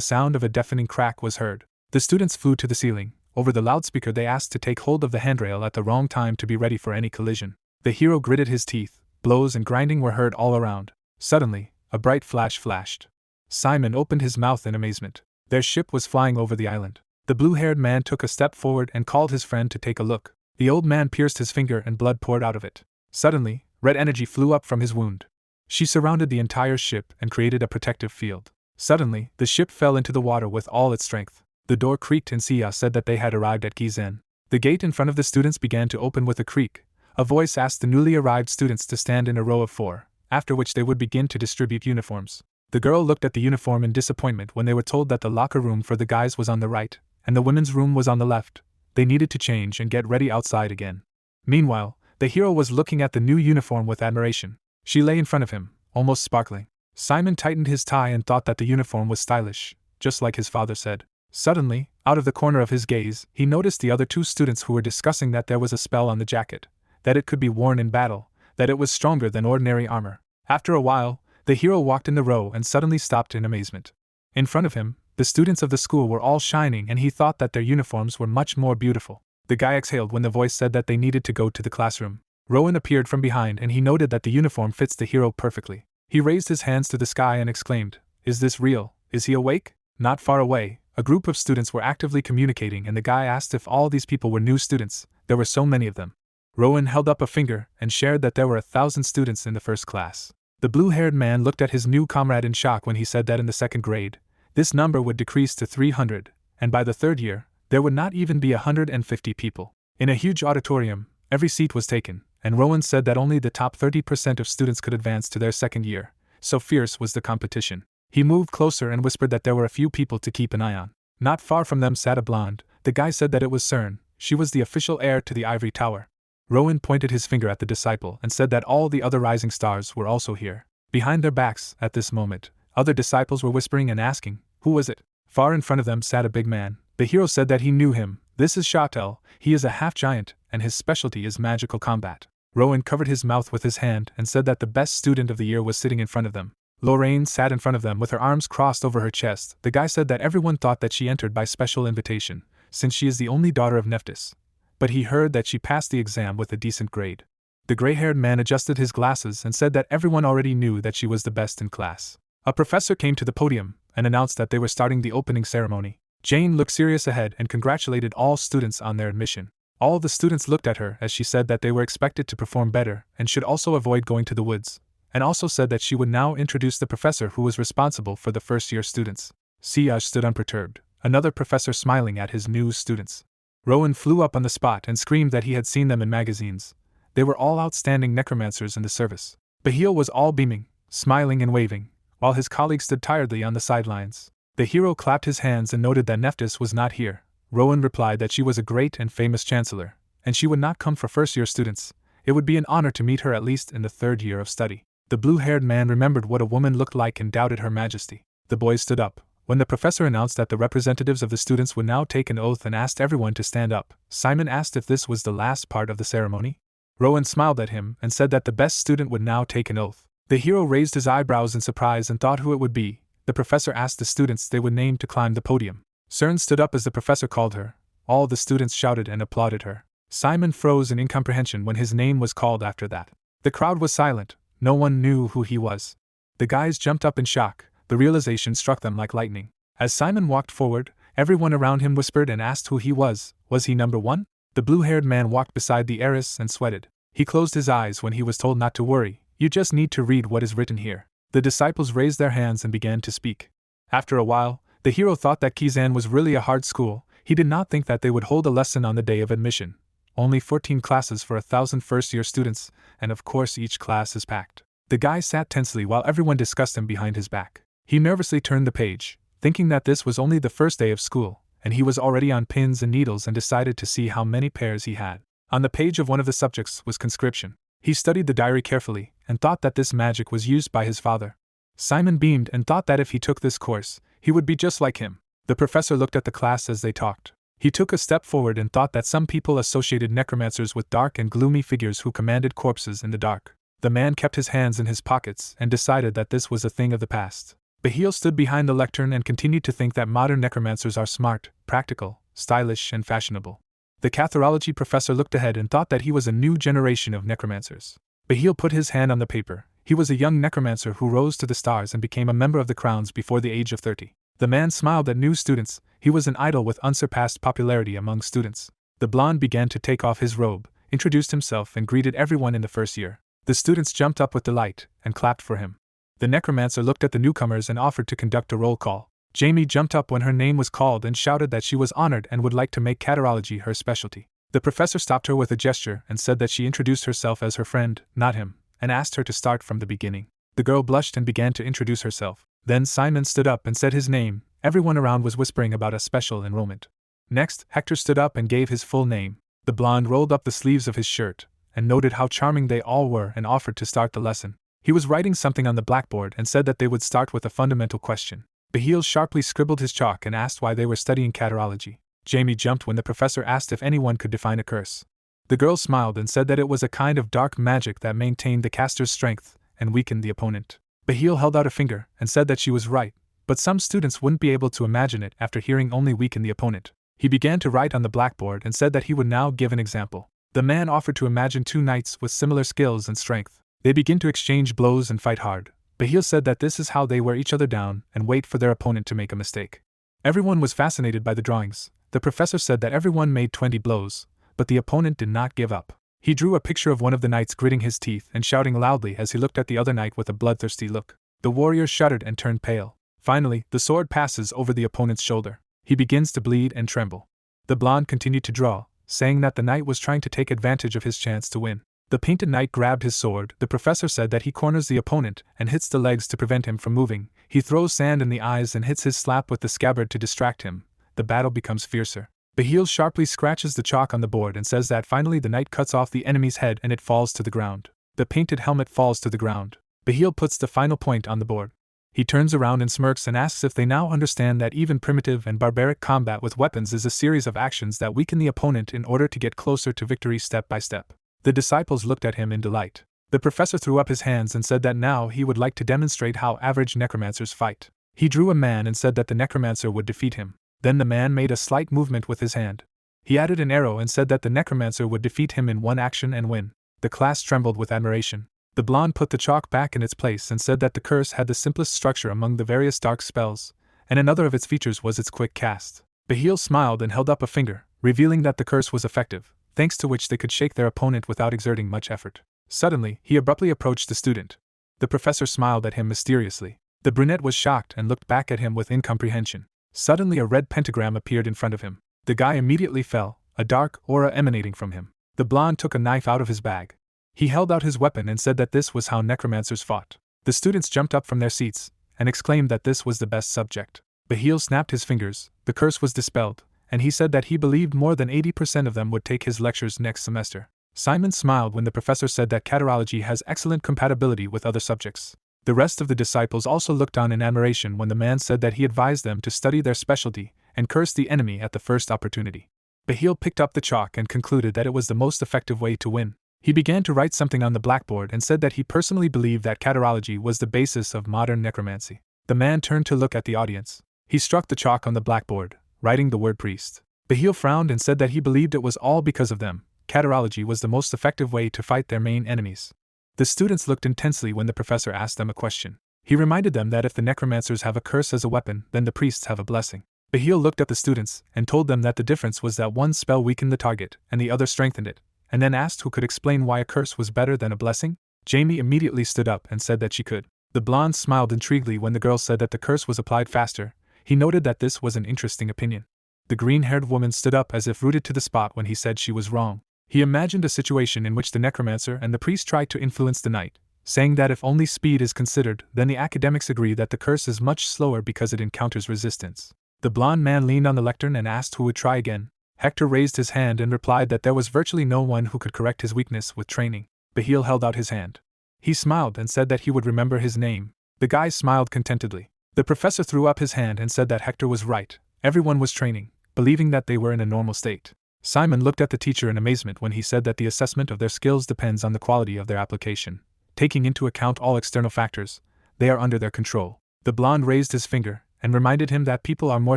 sound of a deafening crack was heard. The students flew to the ceiling. Over the loudspeaker they asked to take hold of the handrail at the wrong time to be ready for any collision. The hero gritted his teeth. Blows and grinding were heard all around. Suddenly, a bright flash flashed. Simon opened his mouth in amazement. Their ship was flying over the island. The blue-haired man took a step forward and called his friend to take a look. The old man pierced his finger and blood poured out of it. Suddenly, red energy flew up from his wound. She surrounded the entire ship and created a protective field. Suddenly, the ship fell into the water with all its strength. The door creaked and Sia said that they had arrived at Kizen. The gate in front of the students began to open with a creak. A voice asked the newly arrived students to stand in a row of 4, after which they would begin to distribute uniforms. The girl looked at the uniform in disappointment when they were told that the locker room for the guys was on the right, and the women's room was on the left. They needed to change and get ready outside again. Meanwhile, the hero was looking at the new uniform with admiration. She lay in front of him, almost sparkling. Simon tightened his tie and thought that the uniform was stylish, just like his father said. Suddenly, out of the corner of his gaze, he noticed the other 2 students who were discussing that there was a spell on the jacket, that it could be worn in battle, that it was stronger than ordinary armor. After a while, the hero walked in the row and suddenly stopped in amazement. In front of him, the students of the school were all shining and he thought that their uniforms were much more beautiful. The guy exhaled when the voice said that they needed to go to the classroom. Rowan appeared from behind and he noted that the uniform fits the hero perfectly. He raised his hands to the sky and exclaimed, "Is this real? Is he awake?" Not far away, a group of students were actively communicating and the guy asked if all these people were new students. There were so many of them. Rowan held up a finger and shared that there were 1,000 students in the first class. The blue-haired man looked at his new comrade in shock when he said that in the second grade, this number would decrease to 300, and by the third year, there would not even be 150 people. In a huge auditorium, every seat was taken, and Rowan said that only the top 30% of students could advance to their second year, so fierce was the competition. He moved closer and whispered that there were a few people to keep an eye on. Not far from them sat a blonde. The guy said that it was CERN. She was the official heir to the ivory tower. Rowan pointed his finger at the disciple and said that all the other rising stars were also here. Behind their backs, at this moment, other disciples were whispering and asking, "Who was it?" Far in front of them sat a big man. The hero said that he knew him. "This is Shatel. He is a half-giant, and his specialty is magical combat." Rowan covered his mouth with his hand and said that the best student of the year was sitting in front of them. Lorraine sat in front of them with her arms crossed over her chest. The guy said that everyone thought that she entered by special invitation, since she is the only daughter of Neptus. But he heard that she passed the exam with a decent grade. The gray-haired man adjusted his glasses and said that everyone already knew that she was the best in class. A professor came to the podium and announced that they were starting the opening ceremony. Jane looked serious ahead and congratulated all students on their admission. All the students looked at her as she said that they were expected to perform better and should also avoid going to the woods, and also said that she would now introduce the professor who was responsible for the first-year students. Siaj stood unperturbed, another professor smiling at his new students. Rowan flew up on the spot and screamed that he had seen them in magazines. They were all outstanding necromancers in the service. Bahil was all beaming, smiling and waving, while his colleagues stood tiredly on the sidelines. The hero clapped his hands and noted that Neptus was not here. Rowan replied that she was a great and famous chancellor, and she would not come for first-year students. It would be an honor to meet her at least in the third year of study. The blue-haired man remembered what a woman looked like and doubted her majesty. The boys stood up. When the professor announced that the representatives of the students would now take an oath and asked everyone to stand up, Simon asked if this was the last part of the ceremony. Rowan smiled at him and said that the best student would now take an oath. The hero raised his eyebrows in surprise and thought who it would be. The professor asked the students they would name to climb the podium. CERN stood up as the professor called her. All the students shouted and applauded her. Simon froze in incomprehension when his name was called after that. The crowd was silent. No one knew who he was. The guys jumped up in shock. The realization struck them like lightning. As Simon walked forward, everyone around him whispered and asked who he was. Was he number 1? The blue-haired man walked beside the heiress and sweated. He closed his eyes when he was told not to worry. You just need to read what is written here. The disciples raised their hands and began to speak. After a while, the hero thought that Kizen was really a hard school. He did not think that they would hold a lesson on the day of admission. Only 14 classes for 1,000 first-year students, and of course each class is packed. The guy sat tensely while everyone discussed him behind his back. He nervously turned the page, thinking that this was only the first day of school, and he was already on pins and needles and decided to see how many pairs he had. On the page of one of the subjects was conscription. He studied the diary carefully and thought that this magic was used by his father. Simon beamed and thought that if he took this course, he would be just like him. The professor looked at the class as they talked. He took a step forward and thought that some people associated necromancers with dark and gloomy figures who commanded corpses in the dark. The man kept his hands in his pockets and decided that this was a thing of the past. Bahil stood behind the lectern and continued to think that modern necromancers are smart, practical, stylish, and fashionable. The catharology professor looked ahead and thought that he was a new generation of necromancers. Bahil put his hand on the paper. He was a young necromancer who rose to the stars and became a member of the Crowns before the age of 30. The man smiled at new students. He was an idol with unsurpassed popularity among students. The blonde began to take off his robe, introduced himself, and greeted everyone in the first year. The students jumped up with delight and clapped for him. The necromancer looked at the newcomers and offered to conduct a roll call. Jamie jumped up when her name was called and shouted that she was honored and would like to make catarology her specialty. The professor stopped her with a gesture and said that she introduced herself as her friend, not him, and asked her to start from the beginning. The girl blushed and began to introduce herself. Then Simon stood up and said his name. Everyone around was whispering about a special enrollment. Next, Hector stood up and gave his full name. The blonde rolled up the sleeves of his shirt and noted how charming they all were and offered to start the lesson. He was writing something on the blackboard and said that they would start with a fundamental question. Bahil sharply scribbled his chalk and asked why they were studying catarology. Jamie jumped when the professor asked if anyone could define a curse. The girl smiled and said that it was a kind of dark magic that maintained the caster's strength and weakened the opponent. Bahil held out a finger and said that she was right, but some students wouldn't be able to imagine it after hearing only weaken the opponent. He began to write on the blackboard and said that he would now give an example. The man offered to imagine two knights with similar skills and strength. They begin to exchange blows and fight hard. Bahil said that this is how they wear each other down and wait for their opponent to make a mistake. Everyone was fascinated by the drawings. The professor said that everyone made 20 blows, but the opponent did not give up. He drew a picture of one of the knights gritting his teeth and shouting loudly as he looked at the other knight with a bloodthirsty look. The warrior shuddered and turned pale. Finally, the sword passes over the opponent's shoulder. He begins to bleed and tremble. The blonde continued to draw, saying that the knight was trying to take advantage of his chance to win. The painted knight grabbed his sword. The professor said that he corners the opponent and hits the legs to prevent him from moving. He throws sand in the eyes and hits his slap with the scabbard to distract him. The battle becomes fiercer. Bahil sharply scratches the chalk on the board and says that finally the knight cuts off the enemy's head and it falls to the ground. The painted helmet falls to the ground. Bahil puts the final point on the board. He turns around and smirks and asks if they now understand that even primitive and barbaric combat with weapons is a series of actions that weaken the opponent in order to get closer to victory step by step. The disciples looked at him in delight. The professor threw up his hands and said that now he would like to demonstrate how average necromancers fight. He drew a man and said that the necromancer would defeat him. Then the man made a slight movement with his hand. He added an arrow and said that the necromancer would defeat him in one action and win. The class trembled with admiration. The blonde put the chalk back in its place and said that the curse had the simplest structure among the various dark spells, and another of its features was its quick cast. Bahil smiled and held up a finger, revealing that the curse was effective, thanks to which they could shake their opponent without exerting much effort. Suddenly, he abruptly approached the student. The professor smiled at him mysteriously. The brunette was shocked and looked back at him with incomprehension. Suddenly a red pentagram appeared in front of him. The guy immediately fell, a dark aura emanating from him. The blonde took a knife out of his bag. He held out his weapon and said that this was how necromancers fought. The students jumped up from their seats and exclaimed that this was the best subject. Bahil snapped his fingers, the curse was dispelled, and he said that he believed more than 80% of them would take his lectures next semester. Simon smiled when the professor said that catarology has excellent compatibility with other subjects. The rest of the disciples also looked on in admiration when the man said that he advised them to study their specialty and curse the enemy at the first opportunity. Bahil picked up the chalk and concluded that it was the most effective way to win. He began to write something on the blackboard and said that he personally believed that catarology was the basis of modern necromancy. The man turned to look at the audience. He struck the chalk on the blackboard, writing the word priest. Bahil frowned and said that he believed it was all because of them. Catarology was the most effective way to fight their main enemies. The students looked intensely when the professor asked them a question. He reminded them that if the necromancers have a curse as a weapon, then the priests have a blessing. Bahil looked at the students and told them that the difference was that one spell weakened the target and the other strengthened it, and then asked who could explain why a curse was better than a blessing. Jamie immediately stood up and said that she could. The blonde smiled intriguedly when the girl said that the curse was applied faster. He noted that this was an interesting opinion. The green-haired woman stood up as if rooted to the spot when he said she was wrong. He imagined a situation in which the necromancer and the priest tried to influence the knight, saying that if only speed is considered, then the academics agree that the curse is much slower because it encounters resistance. The blonde man leaned on the lectern and asked who would try again. Hector raised his hand and replied that there was virtually no one who could correct his weakness with training. Bahil held out his hand. He smiled and said that he would remember his name. The guy smiled contentedly. The professor threw up his hand and said that Hector was right. Everyone was training, believing that they were in a normal state. Simon looked at the teacher in amazement when he said that the assessment of their skills depends on the quality of their application. Taking into account all external factors, they are under their control. The blonde raised his finger and reminded him that people are more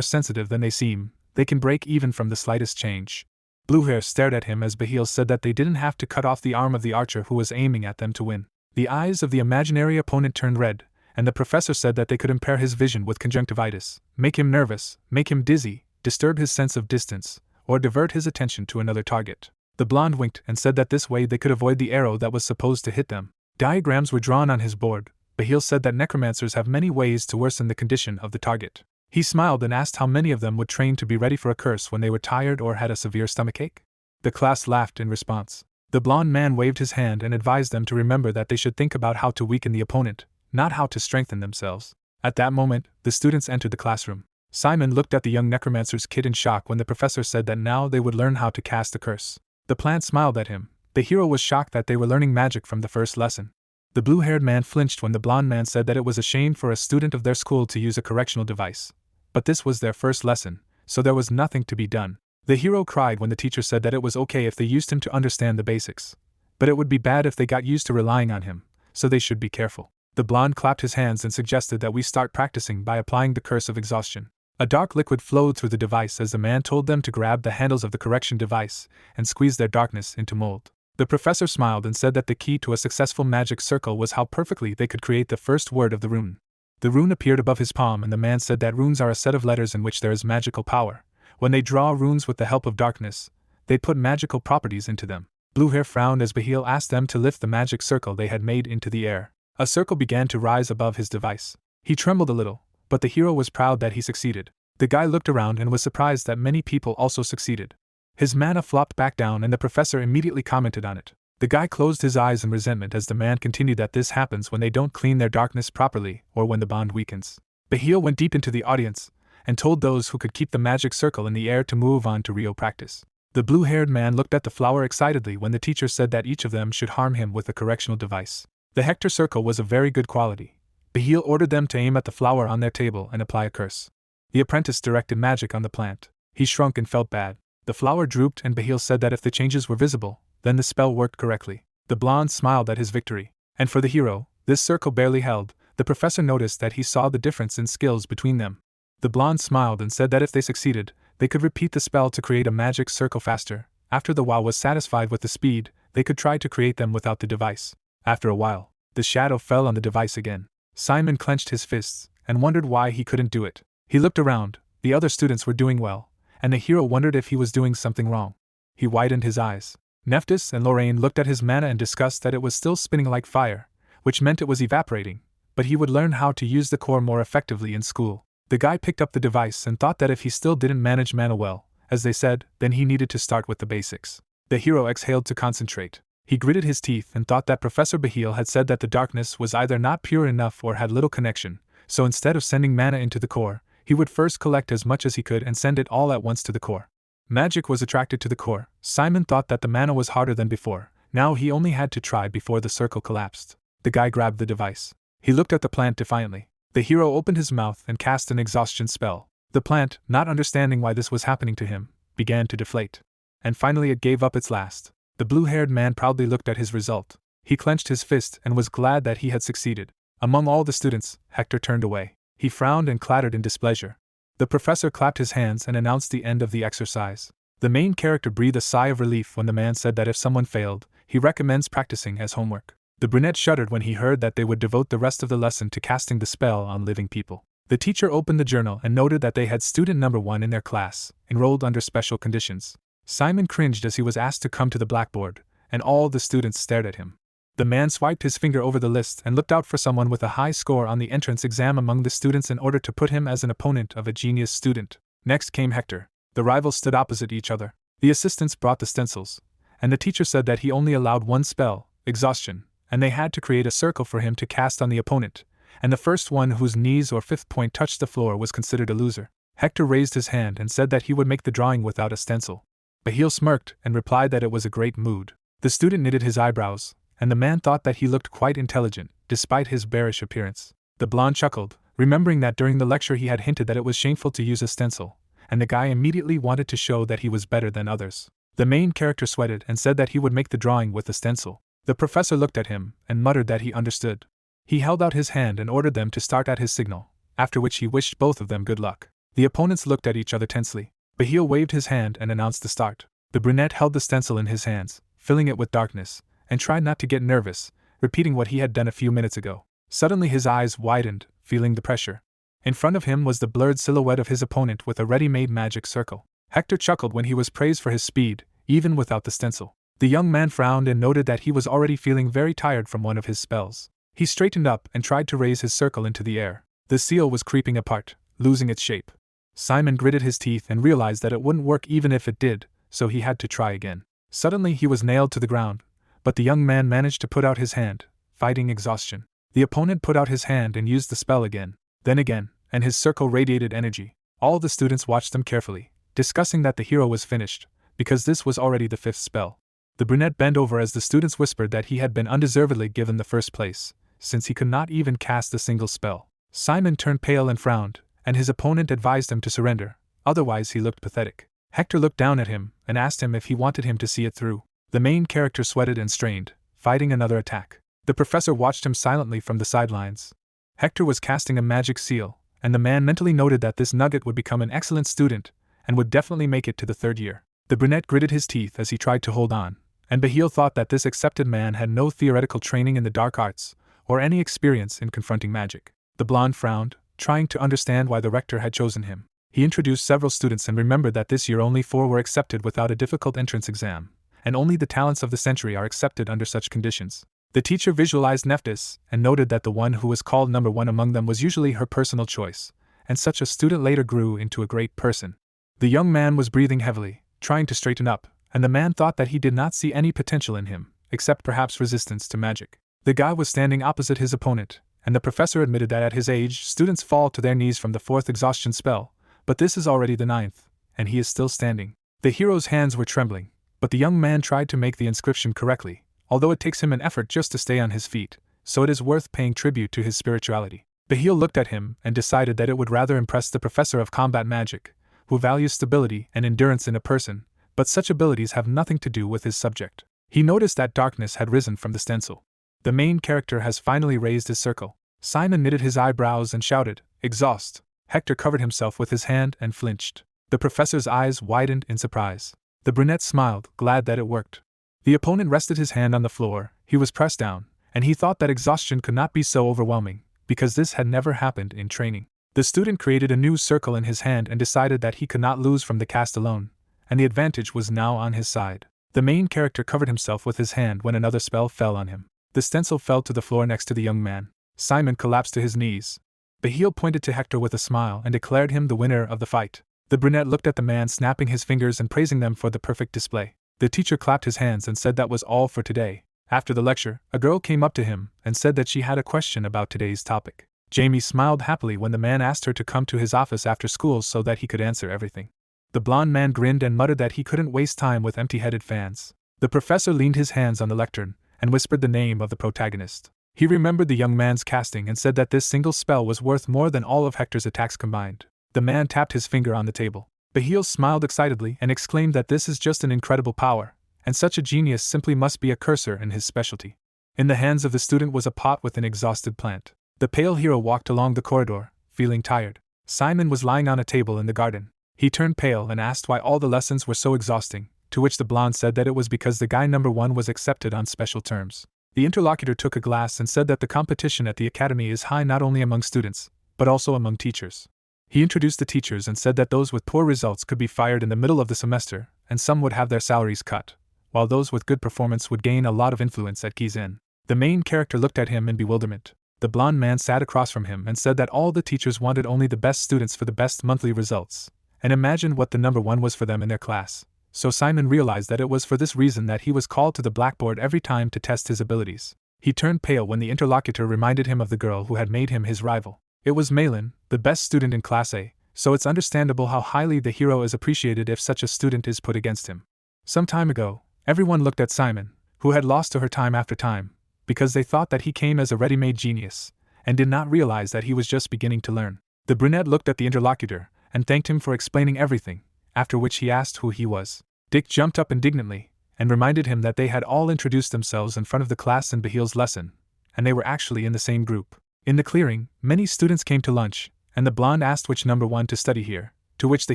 sensitive than they seem. They can break even from the slightest change. Blue Hair stared at him as Bahil said that they didn't have to cut off the arm of the archer who was aiming at them to win. The eyes of the imaginary opponent turned red, and the professor said that they could impair his vision with conjunctivitis, make him nervous, make him dizzy, disturb his sense of distance, or divert his attention to another target. The blonde winked and said that this way they could avoid the arrow that was supposed to hit them. Diagrams were drawn on his board. Bahil said that necromancers have many ways to worsen the condition of the target. He smiled and asked how many of them would train to be ready for a curse when they were tired or had a severe stomachache. The class laughed in response. The blonde man waved his hand and advised them to remember that they should think about how to weaken the opponent, not how to strengthen themselves. At that moment, the students entered the classroom. Simon looked at the young necromancer's kid in shock when the professor said that now they would learn how to cast a curse. The plant smiled at him. The hero was shocked that they were learning magic from the first lesson. The blue-haired man flinched when the blonde man said that it was a shame for a student of their school to use a correctional device. But this was their first lesson, so there was nothing to be done. The hero cried when the teacher said that it was okay if they used him to understand the basics. But it would be bad if they got used to relying on him, so they should be careful. The blonde clapped his hands and suggested that we start practicing by applying the curse of exhaustion. A dark liquid flowed through the device as the man told them to grab the handles of the correction device and squeeze their darkness into mold. The professor smiled and said that the key to a successful magic circle was how perfectly they could create the first word of the rune. The rune appeared above his palm and the man said that runes are a set of letters in which there is magical power. When they draw runes with the help of darkness, they put magical properties into them. Bluehair frowned as Bahil asked them to lift the magic circle they had made into the air. A circle began to rise above his device. He trembled a little, but the hero was proud that he succeeded. The guy looked around and was surprised that many people also succeeded. His mana flopped back down and the professor immediately commented on it. The guy closed his eyes in resentment as the man continued that this happens when they don't clean their darkness properly or when the bond weakens. Bahil went deep into the audience and told those who could keep the magic circle in the air to move on to real practice. The blue-haired man looked at the flower excitedly when the teacher said that each of them should harm him with a correctional device. The Hector circle was of very good quality. Bahil ordered them to aim at the flower on their table and apply a curse. The apprentice directed magic on the plant. He shrunk and felt bad. The flower drooped and Bahil said that if the changes were visible, then the spell worked correctly. The blonde smiled at his victory. And for the hero, this circle barely held. The professor noticed that he saw the difference in skills between them. The blonde smiled and said that if they succeeded, they could repeat the spell to create a magic circle faster. After the Wa was satisfied with the speed, they could try to create them without the device. After a while, the shadow fell on the device again. Simon clenched his fists and wondered why he couldn't do it. He looked around. The other students were doing well, and the hero wondered if he was doing something wrong. He widened his eyes. Neptus and Lorraine looked at his mana and discussed that it was still spinning like fire, which meant it was evaporating, but he would learn how to use the core more effectively in school. The guy picked up the device and thought that if he still didn't manage mana well, as they said, then he needed to start with the basics. The hero exhaled to concentrate. He gritted his teeth and thought that Professor Bahil had said that the darkness was either not pure enough or had little connection, so instead of sending mana into the core, he would first collect as much as he could and send it all at once to the core. Magic was attracted to the core. Simon thought that the mana was harder than before. Now he only had to try before the circle collapsed. The guy grabbed the device. He looked at the plant defiantly. The hero opened his mouth and cast an exhaustion spell. The plant, not understanding why this was happening to him, began to deflate. And finally it gave up its last. The blue-haired man proudly looked at his result. He clenched his fist and was glad that he had succeeded. Among all the students, Hector turned away. He frowned and clattered in displeasure. The professor clapped his hands and announced the end of the exercise. The main character breathed a sigh of relief when the man said that if someone failed, he recommends practicing as homework. The brunette shuddered when he heard that they would devote the rest of the lesson to casting the spell on living people. The teacher opened the journal and noted that they had student number 1 in their class, enrolled under special conditions. Simon cringed as he was asked to come to the blackboard, and all the students stared at him. The man swiped his finger over the list and looked out for someone with a high score on the entrance exam among the students in order to put him as an opponent of a genius student. Next came Hector. The rivals stood opposite each other. The assistants brought the stencils, and the teacher said that he only allowed one spell, exhaustion, and they had to create a circle for him to cast on the opponent, and the first one whose knees or fifth point touched the floor was considered a loser. Hector raised his hand and said that he would make the drawing without a stencil. Bahil smirked and replied that it was a great mood. The student knitted his eyebrows, and the man thought that he looked quite intelligent, despite his bearish appearance. The blonde chuckled, remembering that during the lecture he had hinted that it was shameful to use a stencil, and the guy immediately wanted to show that he was better than others. The main character sweated and said that he would make the drawing with the stencil. The professor looked at him and muttered that he understood. He held out his hand and ordered them to start at his signal, after which he wished both of them good luck. The opponents looked at each other tensely. Bahil waved his hand and announced the start. The brunette held the stencil in his hands, filling it with darkness, and tried not to get nervous, repeating what he had done a few minutes ago. Suddenly his eyes widened, feeling the pressure. In front of him was the blurred silhouette of his opponent with a ready-made magic circle. Hector chuckled when he was praised for his speed, even without the stencil. The young man frowned and noted that he was already feeling very tired from one of his spells. He straightened up and tried to raise his circle into the air. The seal was creeping apart, losing its shape. Simon gritted his teeth and realized that it wouldn't work even if it did, so he had to try again. Suddenly he was nailed to the ground, but the young man managed to put out his hand, fighting exhaustion. The opponent put out his hand and used the spell again, then again, and his circle radiated energy. All the students watched them carefully, discussing that the hero was finished, because this was already the 5th spell. The brunette bent over as the students whispered that he had been undeservedly given the first place, since he could not even cast a single spell. Simon turned pale and frowned, and his opponent advised him to surrender, otherwise he looked pathetic. Hector looked down at him and asked him if he wanted him to see it through. The main character sweated and strained, fighting another attack. The professor watched him silently from the sidelines. Hector was casting a magic seal, and the man mentally noted that this nugget would become an excellent student and would definitely make it to the 3rd year. The brunette gritted his teeth as he tried to hold on, and Bahil thought that this accepted man had no theoretical training in the dark arts or any experience in confronting magic. The blonde frowned, trying to understand why the rector had chosen him. He introduced several students and remembered that this year only 4 were accepted without a difficult entrance exam, and only the talents of the century are accepted under such conditions. The teacher visualized Neptus and noted that the one who was called number 1 among them was usually her personal choice, and such a student later grew into a great person. The young man was breathing heavily, trying to straighten up, and the man thought that he did not see any potential in him, except perhaps resistance to magic. The guy was standing opposite his opponent, and the professor admitted that at his age students fall to their knees from the 4th exhaustion spell, but this is already the 9th, and he is still standing. The hero's hands were trembling, but the young man tried to make the inscription correctly, although it takes him an effort just to stay on his feet, so it is worth paying tribute to his spirituality. Bahil looked at him and decided that it would rather impress the professor of combat magic, who values stability and endurance in a person, but such abilities have nothing to do with his subject. He noticed that darkness had risen from the stencil. The main character has finally raised his circle. Simon knitted his eyebrows and shouted, "Exhaust!" Hector covered himself with his hand and flinched. The professor's eyes widened in surprise. The brunette smiled, glad that it worked. The opponent rested his hand on the floor, he was pressed down, and he thought that exhaustion could not be so overwhelming, because this had never happened in training. The student created a new circle in his hand and decided that he could not lose from the cast alone, and the advantage was now on his side. The main character covered himself with his hand when another spell fell on him. The stencil fell to the floor next to the young man. Simon collapsed to his knees. Bahil pointed to Hector with a smile and declared him the winner of the fight. The brunette looked at the man, snapping his fingers and praising them for the perfect display. The teacher clapped his hands and said that was all for today. After the lecture, a girl came up to him and said that she had a question about today's topic. Jamie smiled happily when the man asked her to come to his office after school so that he could answer everything. The blonde man grinned and muttered that he couldn't waste time with empty-headed fans. The professor leaned his hands on the lectern and whispered the name of the protagonist. He remembered the young man's casting and said that this single spell was worth more than all of Hector's attacks combined. The man tapped his finger on the table. Bahil smiled excitedly and exclaimed that this is just an incredible power, and such a genius simply must be a cursor in his specialty. In the hands of the student was a pot with an exhausted plant. The pale hero walked along the corridor, feeling tired. Simon was lying on a table in the garden. He turned pale and asked why all the lessons were so exhausting, to which the blonde said that it was because the guy number 1 was accepted on special terms. The interlocutor took a glass and said that the competition at the academy is high not only among students, but also among teachers. He introduced the teachers and said that those with poor results could be fired in the middle of the semester, and some would have their salaries cut, while those with good performance would gain a lot of influence at Kizen. The main character looked at him in bewilderment. The blonde man sat across from him and said that all the teachers wanted only the best students for the best monthly results, and imagined what the number 1 was for them in their class. So Simon realized that it was for this reason that he was called to the blackboard every time to test his abilities. He turned pale when the interlocutor reminded him of the girl who had made him his rival. It was Malin, the best student in Class A, so it's understandable how highly the hero is appreciated if such a student is put against him. Some time ago, everyone looked at Simon, who had lost to her time after time, because they thought that he came as a ready-made genius, and did not realize that he was just beginning to learn. The brunette looked at the interlocutor and thanked him for explaining everything, after which he asked who he was. Dick jumped up indignantly, and reminded him that they had all introduced themselves in front of the class in Bahil's lesson, and they were actually in the same group. In the clearing, many students came to lunch, and the blonde asked which number one to study here, to which the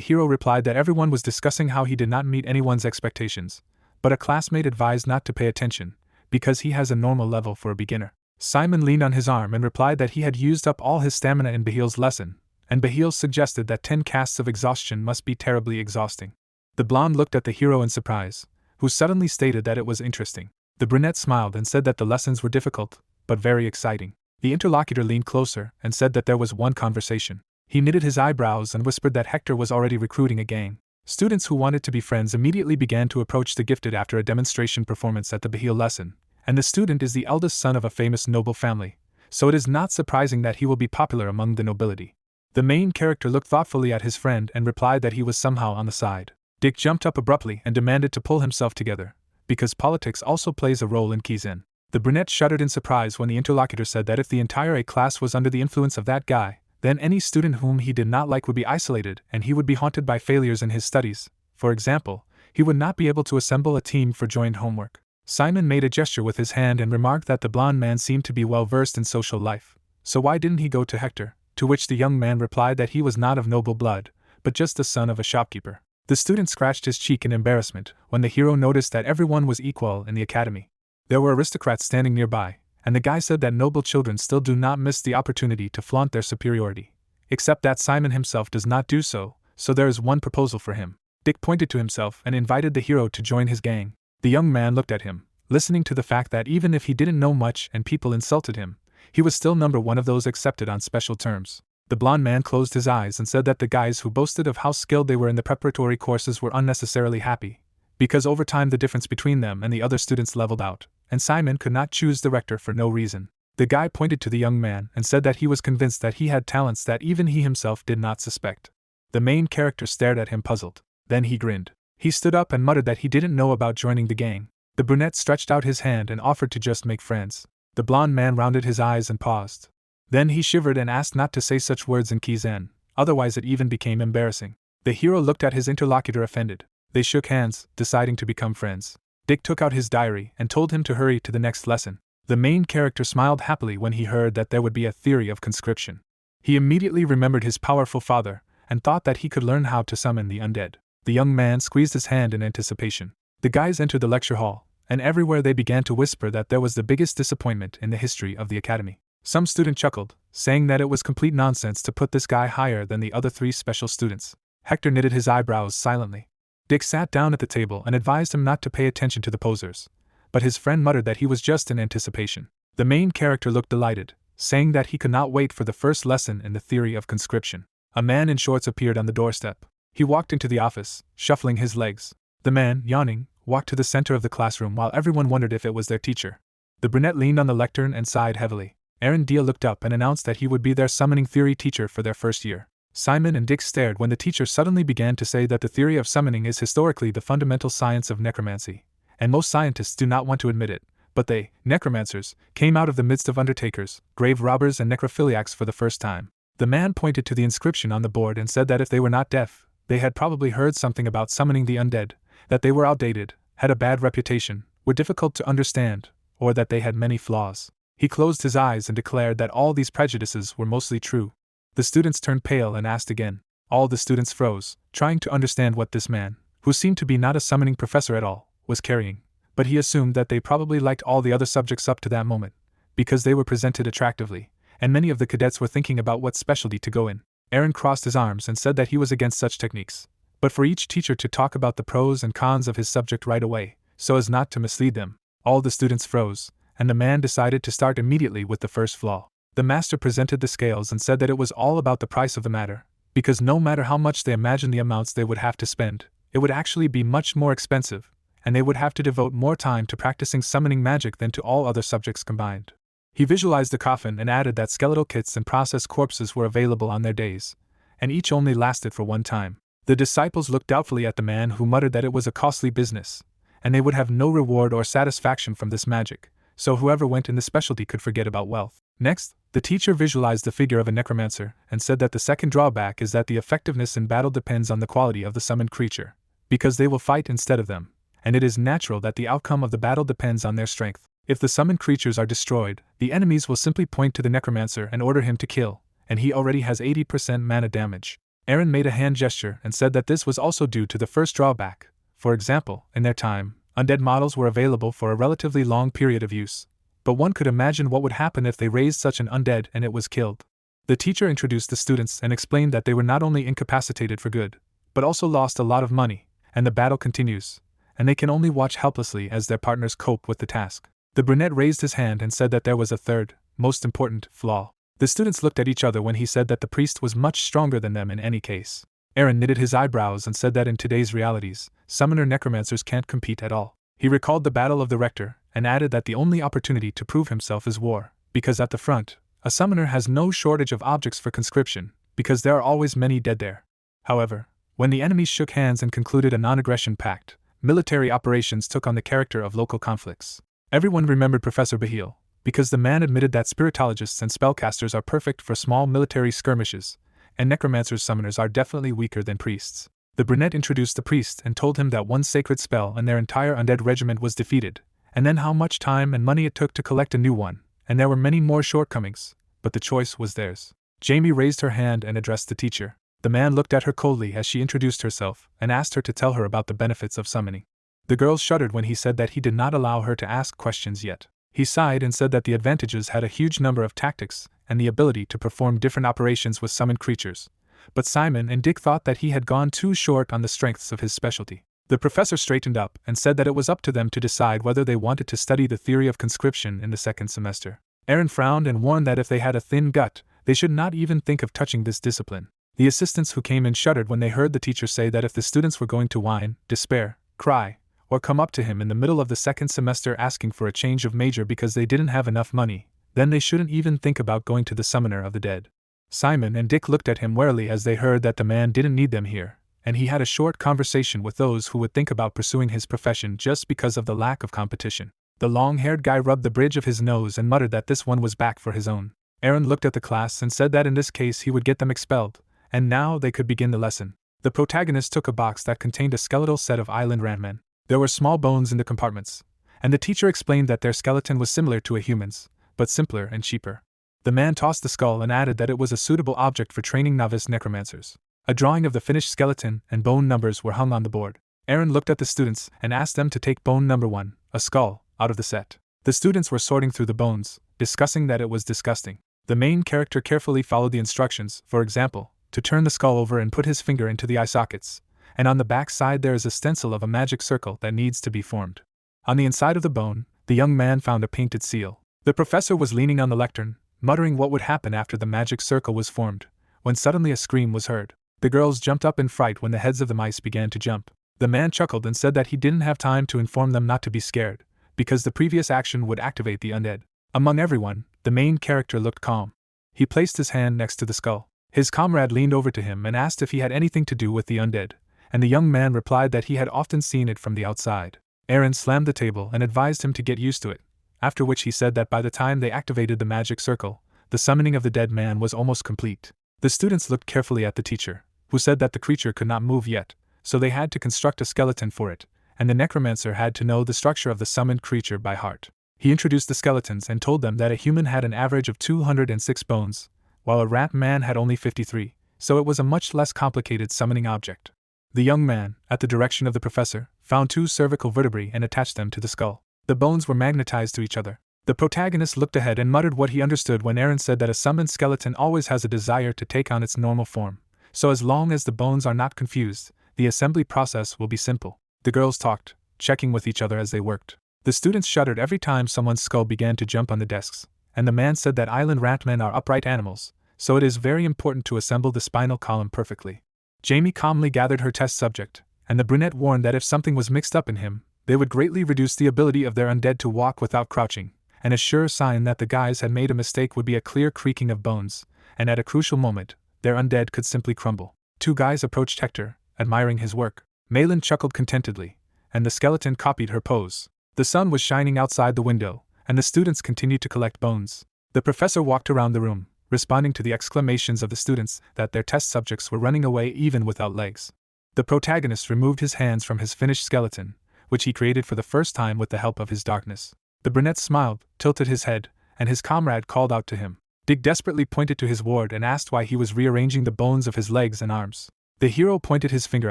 hero replied that everyone was discussing how he did not meet anyone's expectations, but a classmate advised not to pay attention, because he has a normal level for a beginner. Simon leaned on his arm and replied that he had used up all his stamina in Bahil's lesson, and Bahil suggested that 10 casts of exhaustion must be terribly exhausting. The blonde looked at the hero in surprise, who suddenly stated that it was interesting. The brunette smiled and said that the lessons were difficult, but very exciting. The interlocutor leaned closer and said that there was one conversation. He knitted his eyebrows and whispered that Hector was already recruiting a gang. Students who wanted to be friends immediately began to approach the gifted after a demonstration performance at the Bahil lesson, and the student is the eldest son of a famous noble family, so it is not surprising that he will be popular among the nobility. The main character looked thoughtfully at his friend and replied that he was somehow on the side. Dick jumped up abruptly and demanded to pull himself together, because politics also plays a role in Kizen. The brunette shuddered in surprise when the interlocutor said that if the entire A class was under the influence of that guy, then any student whom he did not like would be isolated and he would be haunted by failures in his studies. For example, he would not be able to assemble a team for joint homework. Simon made a gesture with his hand and remarked that the blonde man seemed to be well versed in social life, so why didn't he go to Hector? To which the young man replied that he was not of noble blood, but just the son of a shopkeeper. The student scratched his cheek in embarrassment when the hero noticed that everyone was equal in the academy. There were aristocrats standing nearby, and the guy said that noble children still do not miss the opportunity to flaunt their superiority, except that Simon himself does not do so, so there is one proposal for him. Dick pointed to himself and invited the hero to join his gang. The young man looked at him, listening to the fact that even if he didn't know much and people insulted him, he was still number one of those accepted on special terms. The blonde man closed his eyes and said that the guys who boasted of how skilled they were in the preparatory courses were unnecessarily happy, because over time the difference between them and the other students leveled out, and Simon could not choose the rector for no reason. The guy pointed to the young man and said that he was convinced that he had talents that even he himself did not suspect. The main character stared at him puzzled. Then he grinned. He stood up and muttered that he didn't know about joining the gang. The brunette stretched out his hand and offered to just make friends. The blonde man rounded his eyes and paused. Then he shivered and asked not to say such words in Kizen, otherwise it even became embarrassing. The hero looked at his interlocutor offended. They shook hands, deciding to become friends. Dick took out his diary and told him to hurry to the next lesson. The main character smiled happily when he heard that there would be a theory of conscription. He immediately remembered his powerful father and thought that he could learn how to summon the undead. The young man squeezed his hand in anticipation. The guys entered the lecture hall, and everywhere they began to whisper that there was the biggest disappointment in the history of the academy. Some student chuckled, saying that it was complete nonsense to put this guy higher than the other 3 special students. Hector knitted his eyebrows silently. Dick sat down at the table and advised him not to pay attention to the posers, but his friend muttered that he was just in anticipation. The main character looked delighted, saying that he could not wait for the first lesson in the theory of conscription. A man in shorts appeared on the doorstep. He walked into the office, shuffling his legs. The man, yawning, walked to the center of the classroom while everyone wondered if it was their teacher. The brunette leaned on the lectern and sighed heavily. Aaron Deal looked up and announced that he would be their summoning theory teacher for their first year. Simon and Dick stared when the teacher suddenly began to say that the theory of summoning is historically the fundamental science of necromancy, and most scientists do not want to admit it, but they, necromancers, came out of the midst of undertakers, grave robbers and necrophiliacs for the first time. The man pointed to the inscription on the board and said that if they were not deaf, they had probably heard something about summoning the undead, that they were outdated, had a bad reputation, were difficult to understand, or that they had many flaws. He closed his eyes and declared that all these prejudices were mostly true. The students turned pale and asked again. All the students froze, trying to understand what this man, who seemed to be not a summoning professor at all, was carrying, but he assumed that they probably liked all the other subjects up to that moment, because they were presented attractively, and many of the cadets were thinking about what specialty to go in. Aaron crossed his arms and said that he was against such techniques, but for each teacher to talk about the pros and cons of his subject right away, so as not to mislead them. All the students froze, and the man decided to start immediately with the first flaw. The master presented the scales and said that it was all about the price of the matter, because no matter how much they imagined the amounts they would have to spend, it would actually be much more expensive, and they would have to devote more time to practicing summoning magic than to all other subjects combined. He visualized the coffin and added that skeletal kits and processed corpses were available on their days, and each only lasted for one time. The disciples looked doubtfully at the man who muttered that it was a costly business, and they would have no reward or satisfaction from this magic, so whoever went in the specialty could forget about wealth. Next, The teacher visualized the figure of a necromancer and said that the second drawback is that the effectiveness in battle depends on the quality of the summoned creature, because they will fight instead of them, and it is natural that the outcome of the battle depends on their strength. If the summoned creatures are destroyed, the enemies will simply point to the necromancer and order him to kill, and he already has 80% mana damage. Aaron made a hand gesture and said that this was also due to the first drawback. For example, in their time, undead models were available for a relatively long period of use. But one could imagine what would happen if they raised such an undead and it was killed. The teacher introduced the students and explained that they were not only incapacitated for good, but also lost a lot of money, and the battle continues, and they can only watch helplessly as their partners cope with the task. The brunette raised his hand and said that there was a third, most important, flaw. The students looked at each other when he said that the priest was much stronger than them in any case. Aaron knitted his eyebrows and said that in today's realities, summoner necromancers can't compete at all. He recalled the battle of the Rector, and added that the only opportunity to prove himself is war, because at the front, a summoner has no shortage of objects for conscription, because there are always many dead there. However, when the enemies shook hands and concluded a non-aggression pact, military operations took on the character of local conflicts. Everyone remembered Professor Bahil, because the man admitted that spiritologists and spellcasters are perfect for small military skirmishes, and necromancers summoners are definitely weaker than priests. The brunette introduced the priest and told him that one sacred spell and their entire undead regiment was defeated, and then how much time and money it took to collect a new one, and there were many more shortcomings, but the choice was theirs. Jamie raised her hand and addressed the teacher. The man looked at her coldly as she introduced herself and asked her to tell her about the benefits of summoning. The girl shuddered when he said that he did not allow her to ask questions yet. He sighed and said that the advantages had a huge number of tactics and the ability to perform different operations with summoned creatures, but Simon and Dick thought that he had gone too short on the strengths of his specialty. The professor straightened up and said that it was up to them to decide whether they wanted to study the theory of conscription in the second semester. Aaron frowned and warned that if they had a thin gut, they should not even think of touching this discipline. The assistants who came in shuddered when they heard the teacher say that if the students were going to whine, despair, cry, or come up to him in the middle of the second semester asking for a change of major because they didn't have enough money, then they shouldn't even think about going to the summoner of the dead. Simon and Dick looked at him warily as they heard that the man didn't need them here, and he had a short conversation with those who would think about pursuing his profession just because of the lack of competition. The long-haired guy rubbed the bridge of his nose and muttered that this one was back for his own. Aaron looked at the class and said that in this case he would get them expelled, and now they could begin the lesson. The protagonist took a box that contained a skeletal set of island randmen. There were small bones in the compartments, and the teacher explained that their skeleton was similar to a human's, but simpler and cheaper. The man tossed the skull and added that it was a suitable object for training novice necromancers. A drawing of the finished skeleton and bone numbers were hung on the board. Aaron looked at the students and asked them to take bone number 1, a skull, out of the set. The students were sorting through the bones, discussing that it was disgusting. The main character carefully followed the instructions, for example, to turn the skull over and put his finger into the eye sockets, and on the back side there is a stencil of a magic circle that needs to be formed. On the inside of the bone, the young man found a painted seal. The professor was leaning on the lectern, muttering what would happen after the magic circle was formed, when suddenly a scream was heard. The girls jumped up in fright when the heads of the mice began to jump. The man chuckled and said that he didn't have time to inform them not to be scared, because the previous action would activate the undead. Among everyone, the main character looked calm. He placed his hand next to the skull. His comrade leaned over to him and asked if he had anything to do with the undead, and the young man replied that he had often seen it from the outside. Aaron slammed the table and advised him to get used to it, after which he said that by the time they activated the magic circle, the summoning of the dead man was almost complete. The students looked carefully at the teacher, who said that the creature could not move yet, so they had to construct a skeleton for it, and the necromancer had to know the structure of the summoned creature by heart. He introduced the skeletons and told them that a human had an average of 206 bones, while a rat man had only 53, so it was a much less complicated summoning object. The young man, at the direction of the professor, found 2 cervical vertebrae and attached them to the skull. The bones were magnetized to each other. The protagonist looked ahead and muttered what he understood when Aaron said that a summoned skeleton always has a desire to take on its normal form, so as long as the bones are not confused, the assembly process will be simple. The girls talked, checking with each other as they worked. The students shuddered every time someone's skull began to jump on the desks, and the man said that island ratmen are upright animals, so it is very important to assemble the spinal column perfectly. Jamie calmly gathered her test subject, and the brunette warned that if something was mixed up in him, they would greatly reduce the ability of their undead to walk without crouching, and a sure sign that the guys had made a mistake would be a clear creaking of bones, and at a crucial moment, their undead could simply crumble. 2 guys approached Hector, admiring his work. Malin chuckled contentedly, and the skeleton copied her pose. The sun was shining outside the window, and the students continued to collect bones. The professor walked around the room, responding to the exclamations of the students that their test subjects were running away even without legs. The protagonist removed his hands from his finished skeleton, which he created for the first time with the help of his darkness. The brunette smiled, tilted his head, and his comrade called out to him. Dick desperately pointed to his ward and asked why he was rearranging the bones of his legs and arms. The hero pointed his finger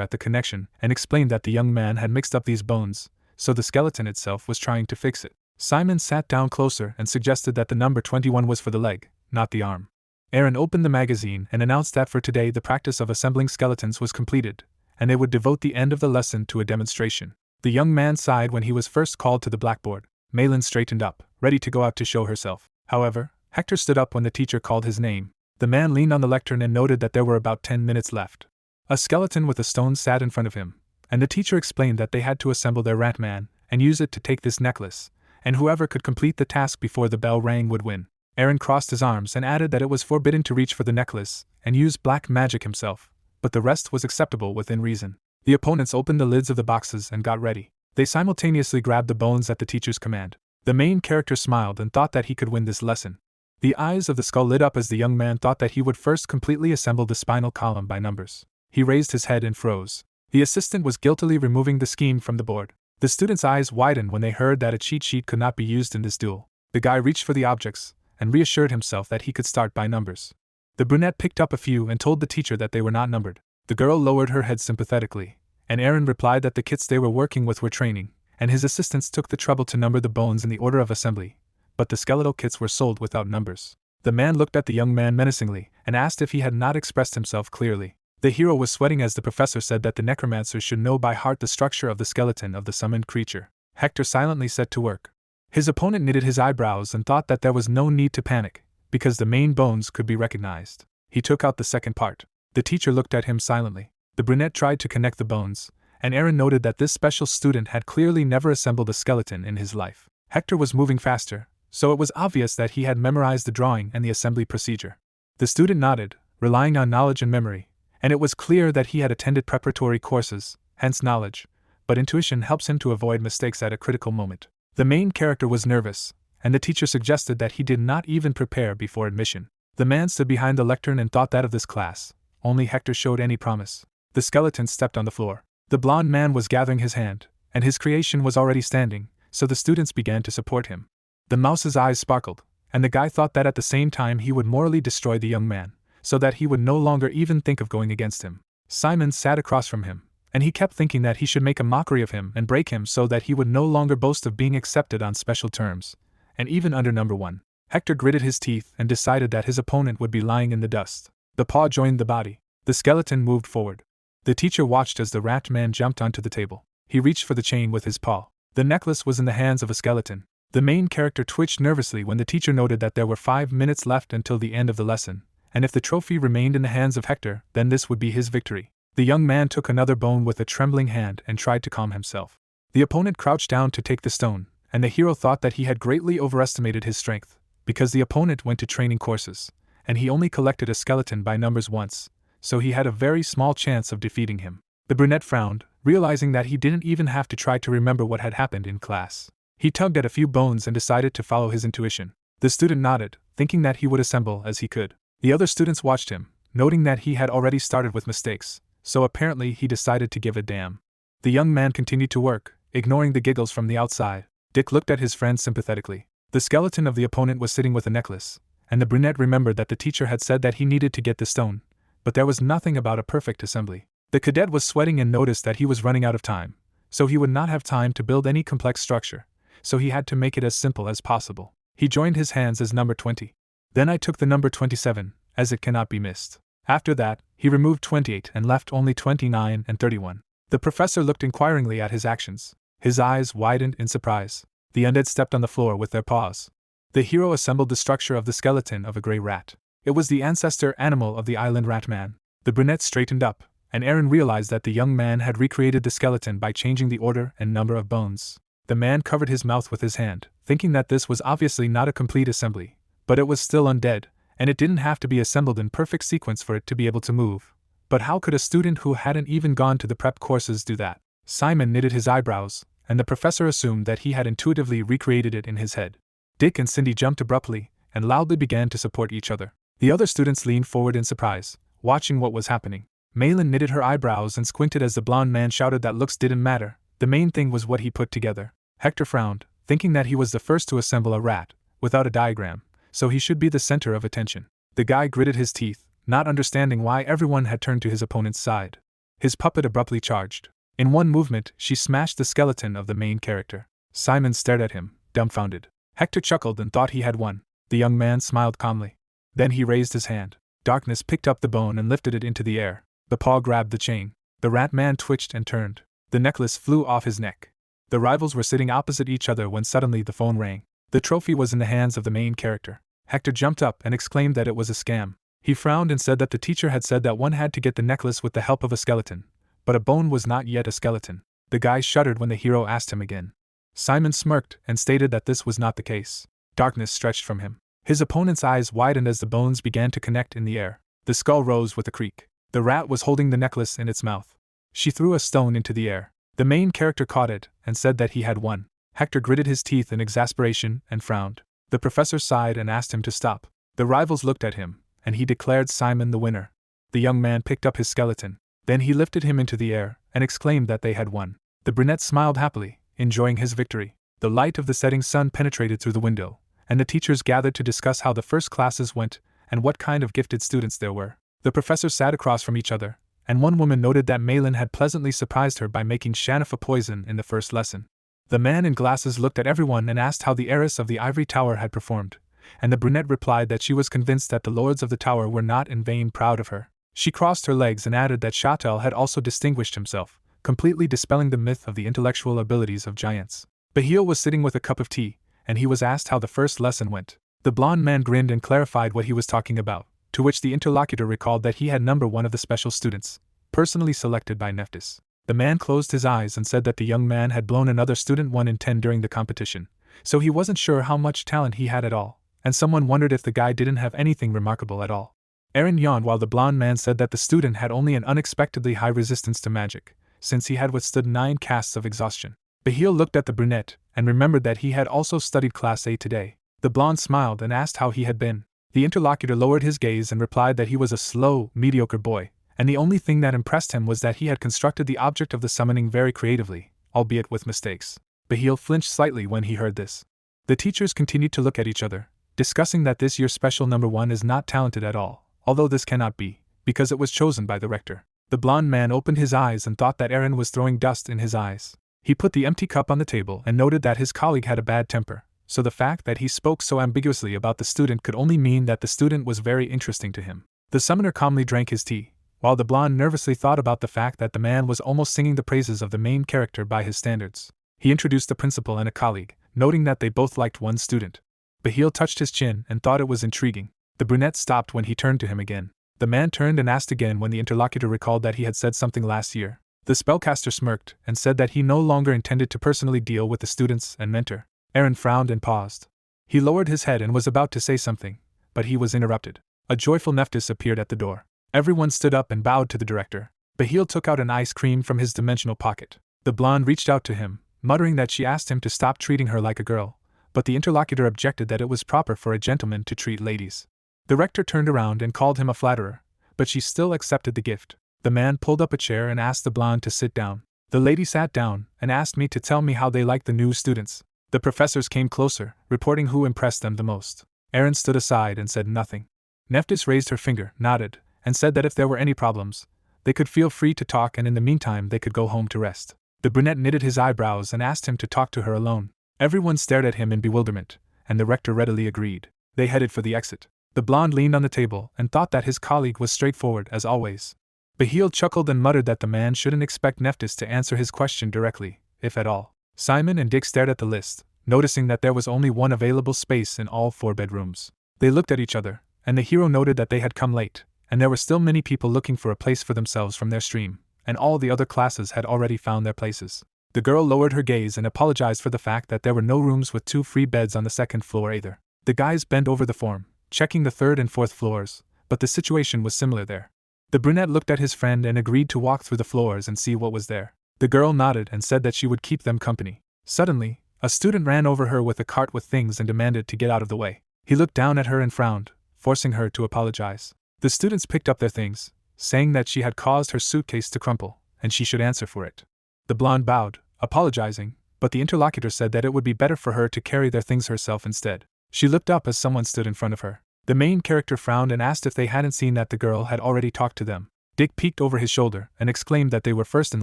at the connection and explained that the young man had mixed up these bones, so the skeleton itself was trying to fix it. Simon sat down closer and suggested that the number 21 was for the leg, not the arm. Aaron opened the magazine and announced that for today the practice of assembling skeletons was completed, and they would devote the end of the lesson to a demonstration. The young man sighed when he was first called to the blackboard. Malin straightened up, ready to go out to show herself. However, Hector stood up when the teacher called his name. The man leaned on the lectern and noted that there were about 10 minutes left. A skeleton with a stone sat in front of him, and the teacher explained that they had to assemble their rat man and use it to take this necklace, and whoever could complete the task before the bell rang would win. Aaron crossed his arms and added that it was forbidden to reach for the necklace and use black magic himself, but the rest was acceptable within reason. The opponents opened the lids of the boxes and got ready. They simultaneously grabbed the bones at the teacher's command. The main character smiled and thought that he could win this lesson. The eyes of the skull lit up as the young man thought that he would first completely assemble the spinal column by numbers. He raised his head and froze. The assistant was guiltily removing the scheme from the board. The students' eyes widened when they heard that a cheat sheet could not be used in this duel. The guy reached for the objects and reassured himself that he could start by numbers. The brunette picked up a few and told the teacher that they were not numbered. The girl lowered her head sympathetically, and Aaron replied that the kits they were working with were training, and his assistants took the trouble to number the bones in the order of assembly, but the skeletal kits were sold without numbers. The man looked at the young man menacingly and asked if he had not expressed himself clearly. The hero was sweating as the professor said that the necromancer should know by heart the structure of the skeleton of the summoned creature. Hector silently set to work. His opponent knitted his eyebrows and thought that there was no need to panic, because the main bones could be recognized. He took out the second part. The teacher looked at him silently. The brunette tried to connect the bones, and Aaron noted that this special student had clearly never assembled a skeleton in his life. Hector was moving faster, so it was obvious that he had memorized the drawing and the assembly procedure. The student nodded, relying on knowledge and memory, and it was clear that he had attended preparatory courses, hence knowledge, but intuition helps him to avoid mistakes at a critical moment. The main character was nervous, and the teacher suggested that he did not even prepare before admission. The man stood behind the lectern and thought that of this class, only Hector showed any promise. The skeleton stepped on the floor. The blond man was gathering his hand, and his creation was already standing, so the students began to support him. The mouse's eyes sparkled, and the guy thought that at the same time he would morally destroy the young man, so that he would no longer even think of going against him. Simon sat across from him, and he kept thinking that he should make a mockery of him and break him so that he would no longer boast of being accepted on special terms, and even under number 1. Hector gritted his teeth and decided that his opponent would be lying in the dust. The paw joined the body. The skeleton moved forward. The teacher watched as the rat man jumped onto the table. He reached for the chain with his paw. The necklace was in the hands of a skeleton. The main character twitched nervously when the teacher noted that there were 5 minutes left until the end of the lesson, and if the trophy remained in the hands of Hector, then this would be his victory. The young man took another bone with a trembling hand and tried to calm himself. The opponent crouched down to take the stone, and the hero thought that he had greatly overestimated his strength, because the opponent went to training courses, and he only collected a skeleton by numbers once, so he had a very small chance of defeating him. The brunette frowned, realizing that he didn't even have to try to remember what had happened in class. He tugged at a few bones and decided to follow his intuition. The student nodded, thinking that he would assemble as he could. The other students watched him, noting that he had already started with mistakes, so apparently he decided to give a damn. The young man continued to work, ignoring the giggles from the outside. Dick looked at his friend sympathetically. The skeleton of the opponent was sitting with a necklace, and the brunette remembered that the teacher had said that he needed to get the stone, but there was nothing about a perfect assembly. The cadet was sweating and noticed that he was running out of time, so he would not have time to build any complex structure, so he had to make it as simple as possible. He joined his hands as number 20. Then I took the number 27, as it cannot be missed. After that, he removed 28 and left only 29 and 31. The professor looked inquiringly at his actions. His eyes widened in surprise. The undead stepped on the floor with their paws. The hero assembled the structure of the skeleton of a grey rat. It was the ancestor animal of the island rat man. The brunette straightened up, and Aaron realized that the young man had recreated the skeleton by changing the order and number of bones. The man covered his mouth with his hand, thinking that this was obviously not a complete assembly, but it was still undead, and it didn't have to be assembled in perfect sequence for it to be able to move. But how could a student who hadn't even gone to the prep courses do that? Simon knitted his eyebrows, and the professor assumed that he had intuitively recreated it in his head. Dick and Cindy jumped abruptly, and loudly began to support each other. The other students leaned forward in surprise, watching what was happening. Malin knitted her eyebrows and squinted as the blonde man shouted that looks didn't matter, the main thing was what he put together. Hector frowned, thinking that he was the first to assemble a rat, without a diagram, so he should be the center of attention. The guy gritted his teeth, not understanding why everyone had turned to his opponent's side. His puppet abruptly charged. In one movement, she smashed the skeleton of the main character. Simon stared at him, dumbfounded. Hector chuckled and thought he had won. The young man smiled calmly. Then he raised his hand. Darkness picked up the bone and lifted it into the air. The paw grabbed the chain. The rat man twitched and turned. The necklace flew off his neck. The rivals were sitting opposite each other when suddenly the phone rang. The trophy was in the hands of the main character. Hector jumped up and exclaimed that it was a scam. He frowned and said that the teacher had said that one had to get the necklace with the help of a skeleton, but a bone was not yet a skeleton. The guy shuddered when the hero asked him again. Simon smirked and stated that this was not the case. Darkness stretched from him. His opponent's eyes widened as the bones began to connect in the air. The skull rose with a creak. The rat was holding the necklace in its mouth. She threw a stone into the air. The main character caught it and said that he had won. Hector gritted his teeth in exasperation and frowned. The professor sighed and asked him to stop. The rivals looked at him, and he declared Simon the winner. The young man picked up his skeleton. Then he lifted him into the air and exclaimed that they had won. The brunette smiled happily, enjoying his victory. The light of the setting sun penetrated through the window, and the teachers gathered to discuss how the first classes went and what kind of gifted students there were. The professors sat across from each other, and one woman noted that Malin had pleasantly surprised her by making Shanafa poison in the first lesson. The man in glasses looked at everyone and asked how the heiress of the ivory tower had performed, and the brunette replied that she was convinced that the lords of the tower were not in vain proud of her. She crossed her legs and added that Chatel had also distinguished himself, completely dispelling the myth of the intellectual abilities of giants. Bahil was sitting with a cup of tea, and he was asked how the first lesson went. The blonde man grinned and clarified what he was talking about, to which the interlocutor recalled that he had number one of the special students, personally selected by Neptus. The man closed his eyes and said that the young man had blown another student 1 in 10 during the competition, so he wasn't sure how much talent he had at all, and someone wondered if the guy didn't have anything remarkable at all. Aaron yawned while the blonde man said that the student had only an unexpectedly high resistance to magic, since he had withstood 9 casts of exhaustion. Bahil looked at the brunette and remembered that he had also studied Class A today. The blonde smiled and asked how he had been. The interlocutor lowered his gaze and replied that he was a slow, mediocre boy, and the only thing that impressed him was that he had constructed the object of the summoning very creatively, albeit with mistakes. Bahil flinched slightly when he heard this. The teachers continued to look at each other, discussing that this year's special number 1 is not talented at all, although this cannot be, because it was chosen by the rector. The blonde man opened his eyes and thought that Aaron was throwing dust in his eyes. He put the empty cup on the table and noted that his colleague had a bad temper, so the fact that he spoke so ambiguously about the student could only mean that the student was very interesting to him. The summoner calmly drank his tea, while the blonde nervously thought about the fact that the man was almost singing the praises of the main character by his standards. He introduced the principal and a colleague, noting that they both liked one student. Bahil touched his chin and thought it was intriguing. The brunette stopped when he turned to him again. The man turned and asked again when the interlocutor recalled that he had said something last year. The spellcaster smirked and said that he no longer intended to personally deal with the students and mentor. Aaron frowned and paused. He lowered his head and was about to say something, but he was interrupted. A joyful Neptus appeared at the door. Everyone stood up and bowed to the director. Bahil took out an ice cream from his dimensional pocket. The blonde reached out to him, muttering that she asked him to stop treating her like a girl, but the interlocutor objected that it was proper for a gentleman to treat ladies. The rector turned around and called him a flatterer, but she still accepted the gift. The man pulled up a chair and asked the blonde to sit down. The lady sat down and asked me to tell me how they liked the new students. The professors came closer, reporting who impressed them the most. Aaron stood aside and said nothing. Neptus raised her finger, nodded, and said that if there were any problems, they could feel free to talk, and in the meantime they could go home to rest. The brunette knitted his eyebrows and asked him to talk to her alone. Everyone stared at him in bewilderment, and the rector readily agreed. They headed for the exit. The blonde leaned on the table and thought that his colleague was straightforward as always. Bahil chuckled and muttered that the man shouldn't expect Neptus to answer his question directly, if at all. Simon and Dick stared at the list, noticing that there was only one available space in all 4 bedrooms. They looked at each other, and the hero noted that they had come late, and there were still many people looking for a place for themselves from their stream, and all the other classes had already found their places. The girl lowered her gaze and apologized for the fact that there were no rooms with 2 free beds on the 2nd floor either. The guys bent over the form, checking the 3rd and 4th floors, but the situation was similar there. The brunette looked at his friend and agreed to walk through the floors and see what was there. The girl nodded and said that she would keep them company. Suddenly, a student ran over her with a cart with things and demanded to get out of the way. He looked down at her and frowned, forcing her to apologize. The students picked up their things, saying that she had caused her suitcase to crumple, and she should answer for it. The blonde bowed, apologizing, but the interlocutor said that it would be better for her to carry their things herself instead. She looked up as someone stood in front of her. The main character frowned and asked if they hadn't seen that the girl had already talked to them. Dick peeked over his shoulder and exclaimed that they were first in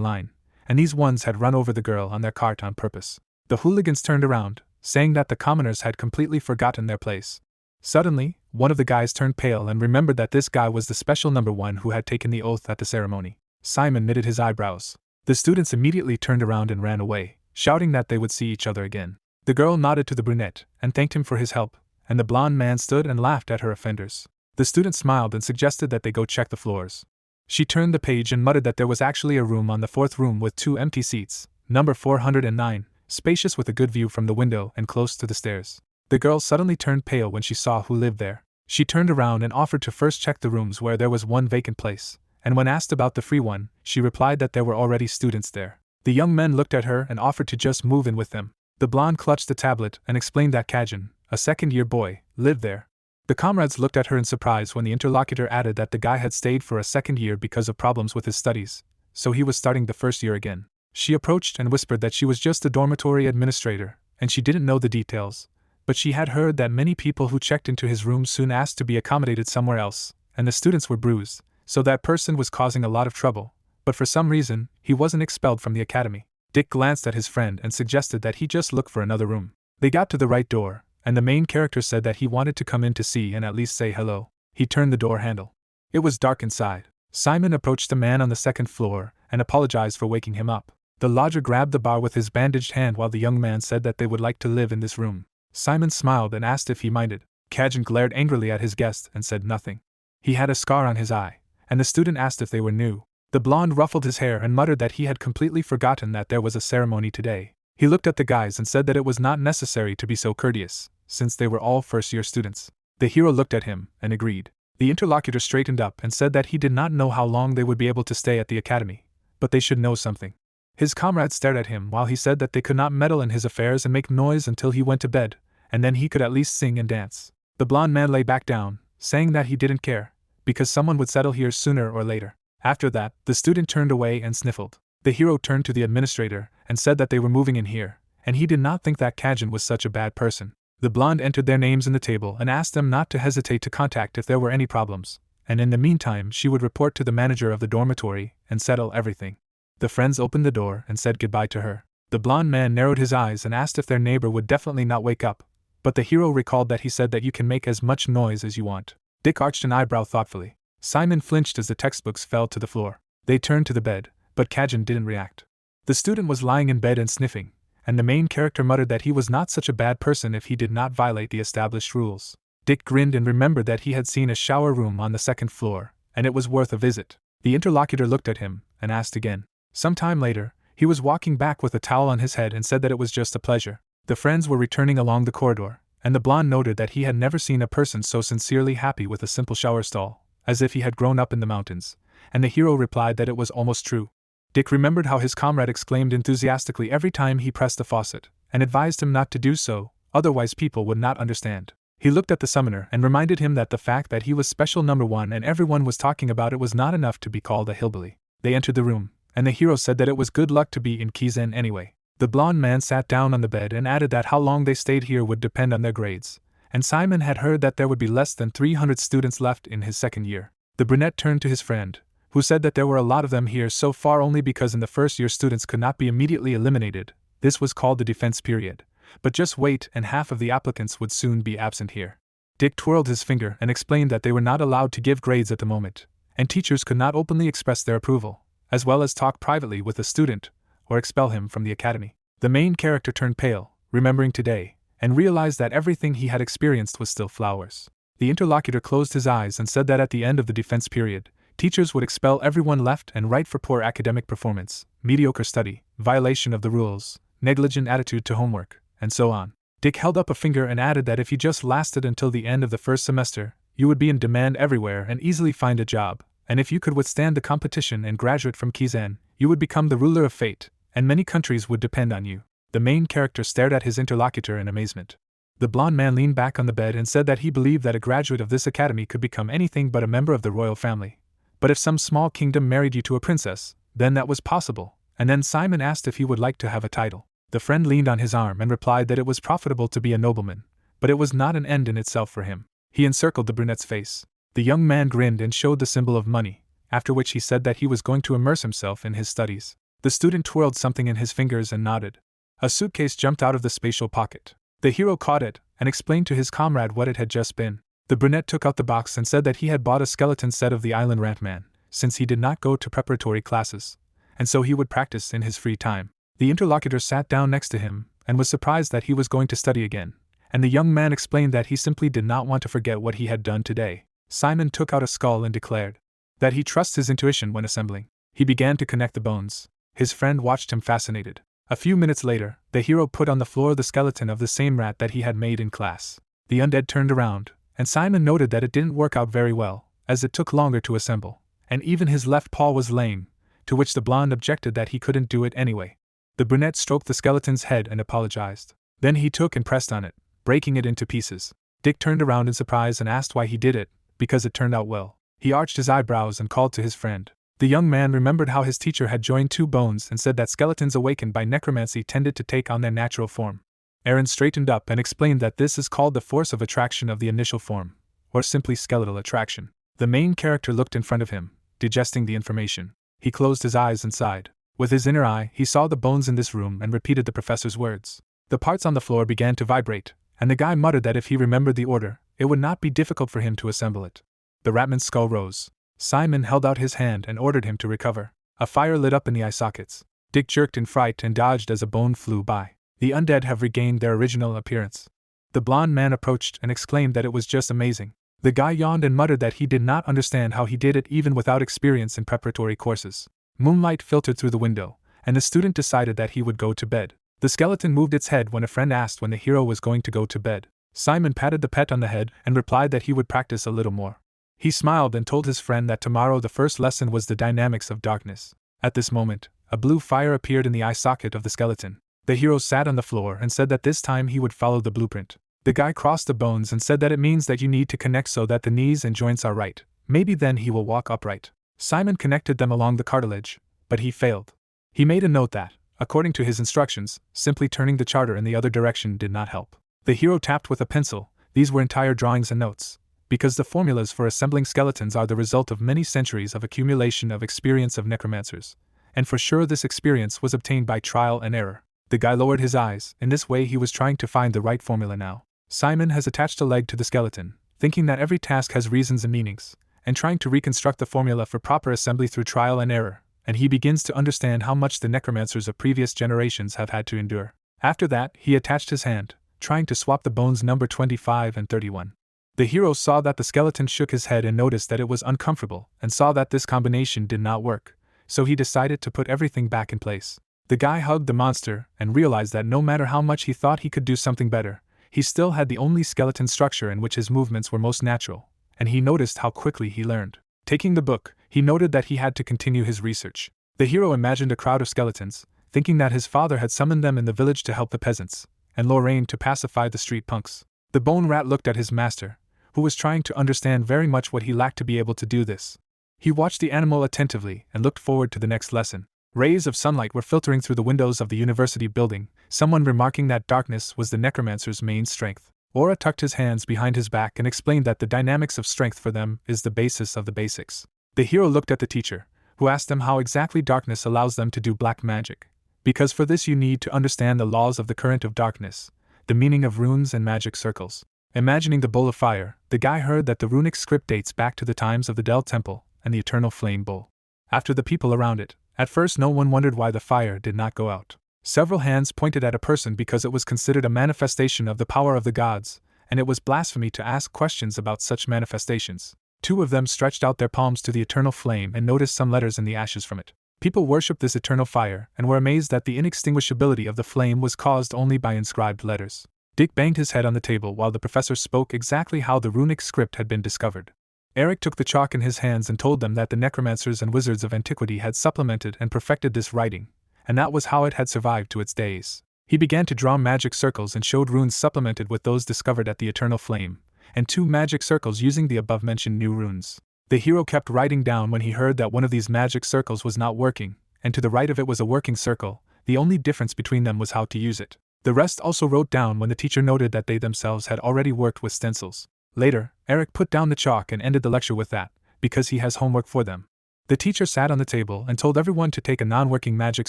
line, and these ones had run over the girl on their cart on purpose. The hooligans turned around, saying that the commoners had completely forgotten their place. Suddenly, one of the guys turned pale and remembered that this guy was the special number one who had taken the oath at the ceremony. Simon knitted his eyebrows. The students immediately turned around and ran away, shouting that they would see each other again. The girl nodded to the brunette and thanked him for his help, and the blonde man stood and laughed at her offenders. The student smiled and suggested that they go check the floors. She turned the page and muttered that there was actually a room on the fourth room with 2 empty seats, number 409, spacious with a good view from the window and close to the stairs. The girl suddenly turned pale when she saw who lived there. She turned around and offered to first check the rooms where there was one vacant place, and when asked about the free one, she replied that there were already students there. The young men looked at her and offered to just move in with them. The blonde clutched the tablet and explained that Kizen, a second-year boy, lived there. The comrades looked at her in surprise when the interlocutor added that the guy had stayed for a second year because of problems with his studies, so he was starting the first year again. She approached and whispered that she was just a dormitory administrator, and she didn't know the details, but she had heard that many people who checked into his room soon asked to be accommodated somewhere else, and the students were bruised, so that person was causing a lot of trouble, but for some reason, he wasn't expelled from the academy. Dick glanced at his friend and suggested that he just look for another room. They got to the right door, and the main character said that he wanted to come in to see and at least say hello. He turned the door handle. It was dark inside. Simon approached the man on the second floor and apologized for waking him up. The lodger grabbed the bar with his bandaged hand while the young man said that they would like to live in this room. Simon smiled and asked if he minded. Kizen glared angrily at his guest and said nothing. He had a scar on his eye, and the student asked if they were new. The blonde ruffled his hair and muttered that he had completely forgotten that there was a ceremony today. He looked at the guys and said that it was not necessary to be so courteous, since they were all first-year students. The hero looked at him and agreed. The interlocutor straightened up and said that he did not know how long they would be able to stay at the academy, but they should know something. His comrades stared at him while he said that they could not meddle in his affairs and make noise until he went to bed, and then he could at least sing and dance. The blonde man lay back down, saying that he didn't care, because someone would settle here sooner or later. After that, the student turned away and sniffled. The hero turned to the administrator and said that they were moving in here, and he did not think that Kizen was such a bad person. The blonde entered their names in the table and asked them not to hesitate to contact if there were any problems, and in the meantime she would report to the manager of the dormitory and settle everything. The friends opened the door and said goodbye to her. The blonde man narrowed his eyes and asked if their neighbor would definitely not wake up, but the hero recalled that he said that you can make as much noise as you want. Dick arched an eyebrow thoughtfully. Simon flinched as the textbooks fell to the floor. They turned to the bed, but Kizen didn't react. The student was lying in bed and sniffing, and the main character muttered that he was not such a bad person if he did not violate the established rules. Dick grinned and remembered that he had seen a shower room on the second floor, and it was worth a visit. The interlocutor looked at him and asked again. Some time later, he was walking back with a towel on his head and said that it was just a pleasure. The friends were returning along the corridor, and the blonde noted that he had never seen a person so sincerely happy with a simple shower stall, as if he had grown up in the mountains, and the hero replied that it was almost true. Dick remembered how his comrade exclaimed enthusiastically every time he pressed the faucet, and advised him not to do so, otherwise people would not understand. He looked at the summoner and reminded him that the fact that he was special number one and everyone was talking about it was not enough to be called a hillbilly. They entered the room, and the hero said that it was good luck to be in Kizen anyway. The blonde man sat down on the bed and added that how long they stayed here would depend on their grades, and Simon had heard that there would be less than 300 students left in his second year. The brunette turned to his friend, who said that there were a lot of them here so far only because in the first year students could not be immediately eliminated. This was called the defense period, but just wait and half of the applicants would soon be absent here. Dick twirled his finger and explained that they were not allowed to give grades at the moment, and teachers could not openly express their approval, as well as talk privately with a student, or expel him from the academy. The main character turned pale, remembering today, and realized that everything he had experienced was still flowers. The interlocutor closed his eyes and said that at the end of the defense period, teachers would expel everyone left and right for poor academic performance, mediocre study, violation of the rules, negligent attitude to homework, and so on. Dick held up a finger and added that if you just lasted until the end of the first semester, you would be in demand everywhere and easily find a job, and if you could withstand the competition and graduate from Kizen, you would become the ruler of fate, and many countries would depend on you. The main character stared at his interlocutor in amazement. The blond man leaned back on the bed and said that he believed that a graduate of this academy could become anything but a member of the royal family. But if some small kingdom married you to a princess, then that was possible. And then Simon asked if he would like to have a title. The friend leaned on his arm and replied that it was profitable to be a nobleman, but it was not an end in itself for him. He encircled the brunette's face. The young man grinned and showed the symbol of money, after which he said that he was going to immerse himself in his studies. The student twirled something in his fingers and nodded. A suitcase jumped out of the spatial pocket. The hero caught it and explained to his comrade what it had just been. The brunette took out the box and said that he had bought a skeleton set of the Island Rantman, since he did not go to preparatory classes, and so he would practice in his free time. The interlocutor sat down next to him and was surprised that he was going to study again, and the young man explained that he simply did not want to forget what he had done today. Simon took out a skull and declared that he trusts his intuition when assembling. He began to connect the bones. His friend watched him fascinated. A few minutes later, the hero put on the floor the skeleton of the same rat that he had made in class. The undead turned around, and Simon noted that it didn't work out very well, as it took longer to assemble, and even his left paw was lame, to which the blonde objected that he couldn't do it anyway. The brunette stroked the skeleton's head and apologized. Then he took and pressed on it, breaking it into pieces. Dick turned around in surprise and asked why he did it, because it turned out well. He arched his eyebrows and called to his friend. The young man remembered how his teacher had joined two bones and said that skeletons awakened by necromancy tended to take on their natural form. Aaron straightened up and explained that this is called the force of attraction of the initial form, or simply skeletal attraction. The main character looked in front of him, digesting the information. He closed his eyes and sighed. With his inner eye, he saw the bones in this room and repeated the professor's words. The parts on the floor began to vibrate, and the guy muttered that if he remembered the order, it would not be difficult for him to assemble it. The ratman's skull rose. Simon held out his hand and ordered him to recover. A fire lit up in the eye sockets. Dick jerked in fright and dodged as a bone flew by. The undead have regained their original appearance. The blond man approached and exclaimed that it was just amazing. The guy yawned and muttered that he did not understand how he did it even without experience in preparatory courses. Moonlight filtered through the window, and the student decided that he would go to bed. The skeleton moved its head when a friend asked when the hero was going to go to bed. Simon patted the pet on the head and replied that he would practice a little more. He smiled and told his friend that tomorrow the first lesson was the dynamics of darkness. At this moment, a blue fire appeared in the eye socket of the skeleton. The hero sat on the floor and said that this time he would follow the blueprint. The guy crossed the bones and said that it means that you need to connect so that the knees and joints are right. Maybe then he will walk upright. Simon connected them along the cartilage, but he failed. He made a note that, according to his instructions, simply turning the charter in the other direction did not help. The hero tapped with a pencil. These were entire drawings and notes, because the formulas for assembling skeletons are the result of many centuries of accumulation of experience of necromancers, and for sure this experience was obtained by trial and error. The guy lowered his eyes. In this way he was trying to find the right formula now. Simon has attached a leg to the skeleton, thinking that every task has reasons and meanings, and trying to reconstruct the formula for proper assembly through trial and error, and he begins to understand how much the necromancers of previous generations have had to endure. After that, he attached his hand, trying to swap the bones number 25 and 31. The hero saw that the skeleton shook his head and noticed that it was uncomfortable, and saw that this combination did not work, so he decided to put everything back in place. The guy hugged the monster and realized that no matter how much he thought he could do something better, he still had the only skeleton structure in which his movements were most natural, and he noticed how quickly he learned. Taking the book, he noted that he had to continue his research. The hero imagined a crowd of skeletons, thinking that his father had summoned them in the village to help the peasants, and Lorraine to pacify the street punks. The bone rat looked at his master, who was trying to understand very much what he lacked to be able to do this. He watched the animal attentively and looked forward to the next lesson. Rays of sunlight were filtering through the windows of the university building, someone remarking that darkness was the necromancer's main strength. Aura tucked his hands behind his back and explained that the dynamics of strength for them is the basis of the basics. The hero looked at the teacher, who asked them how exactly darkness allows them to do black magic. Because for this you need to understand the laws of the current of darkness, the meaning of runes and magic circles. Imagining the bowl of fire, the guy heard that the runic script dates back to the times of the Del Temple and the Eternal Flame Bowl. After the people around it, at first no one wondered why the fire did not go out. Several hands pointed at a person because it was considered a manifestation of the power of the gods, and it was blasphemy to ask questions about such manifestations. Two of them stretched out their palms to the eternal flame and noticed some letters in the ashes from it. People worshipped this eternal fire and were amazed that the inextinguishability of the flame was caused only by inscribed letters. Dick banged his head on the table while the professor spoke exactly how the runic script had been discovered. Eric took the chalk in his hands and told them that the necromancers and wizards of antiquity had supplemented and perfected this writing, and that was how it had survived to its days. He began to draw magic circles and showed runes supplemented with those discovered at the Eternal Flame, and 2 magic circles using the above-mentioned new runes. The hero kept writing down when he heard that one of these magic circles was not working, and to the right of it was a working circle. The only difference between them was how to use it. The rest also wrote down when the teacher noted that they themselves had already worked with stencils. Later, Eric put down the chalk and ended the lecture with that, because he has homework for them. The teacher sat on the table and told everyone to take a non-working magic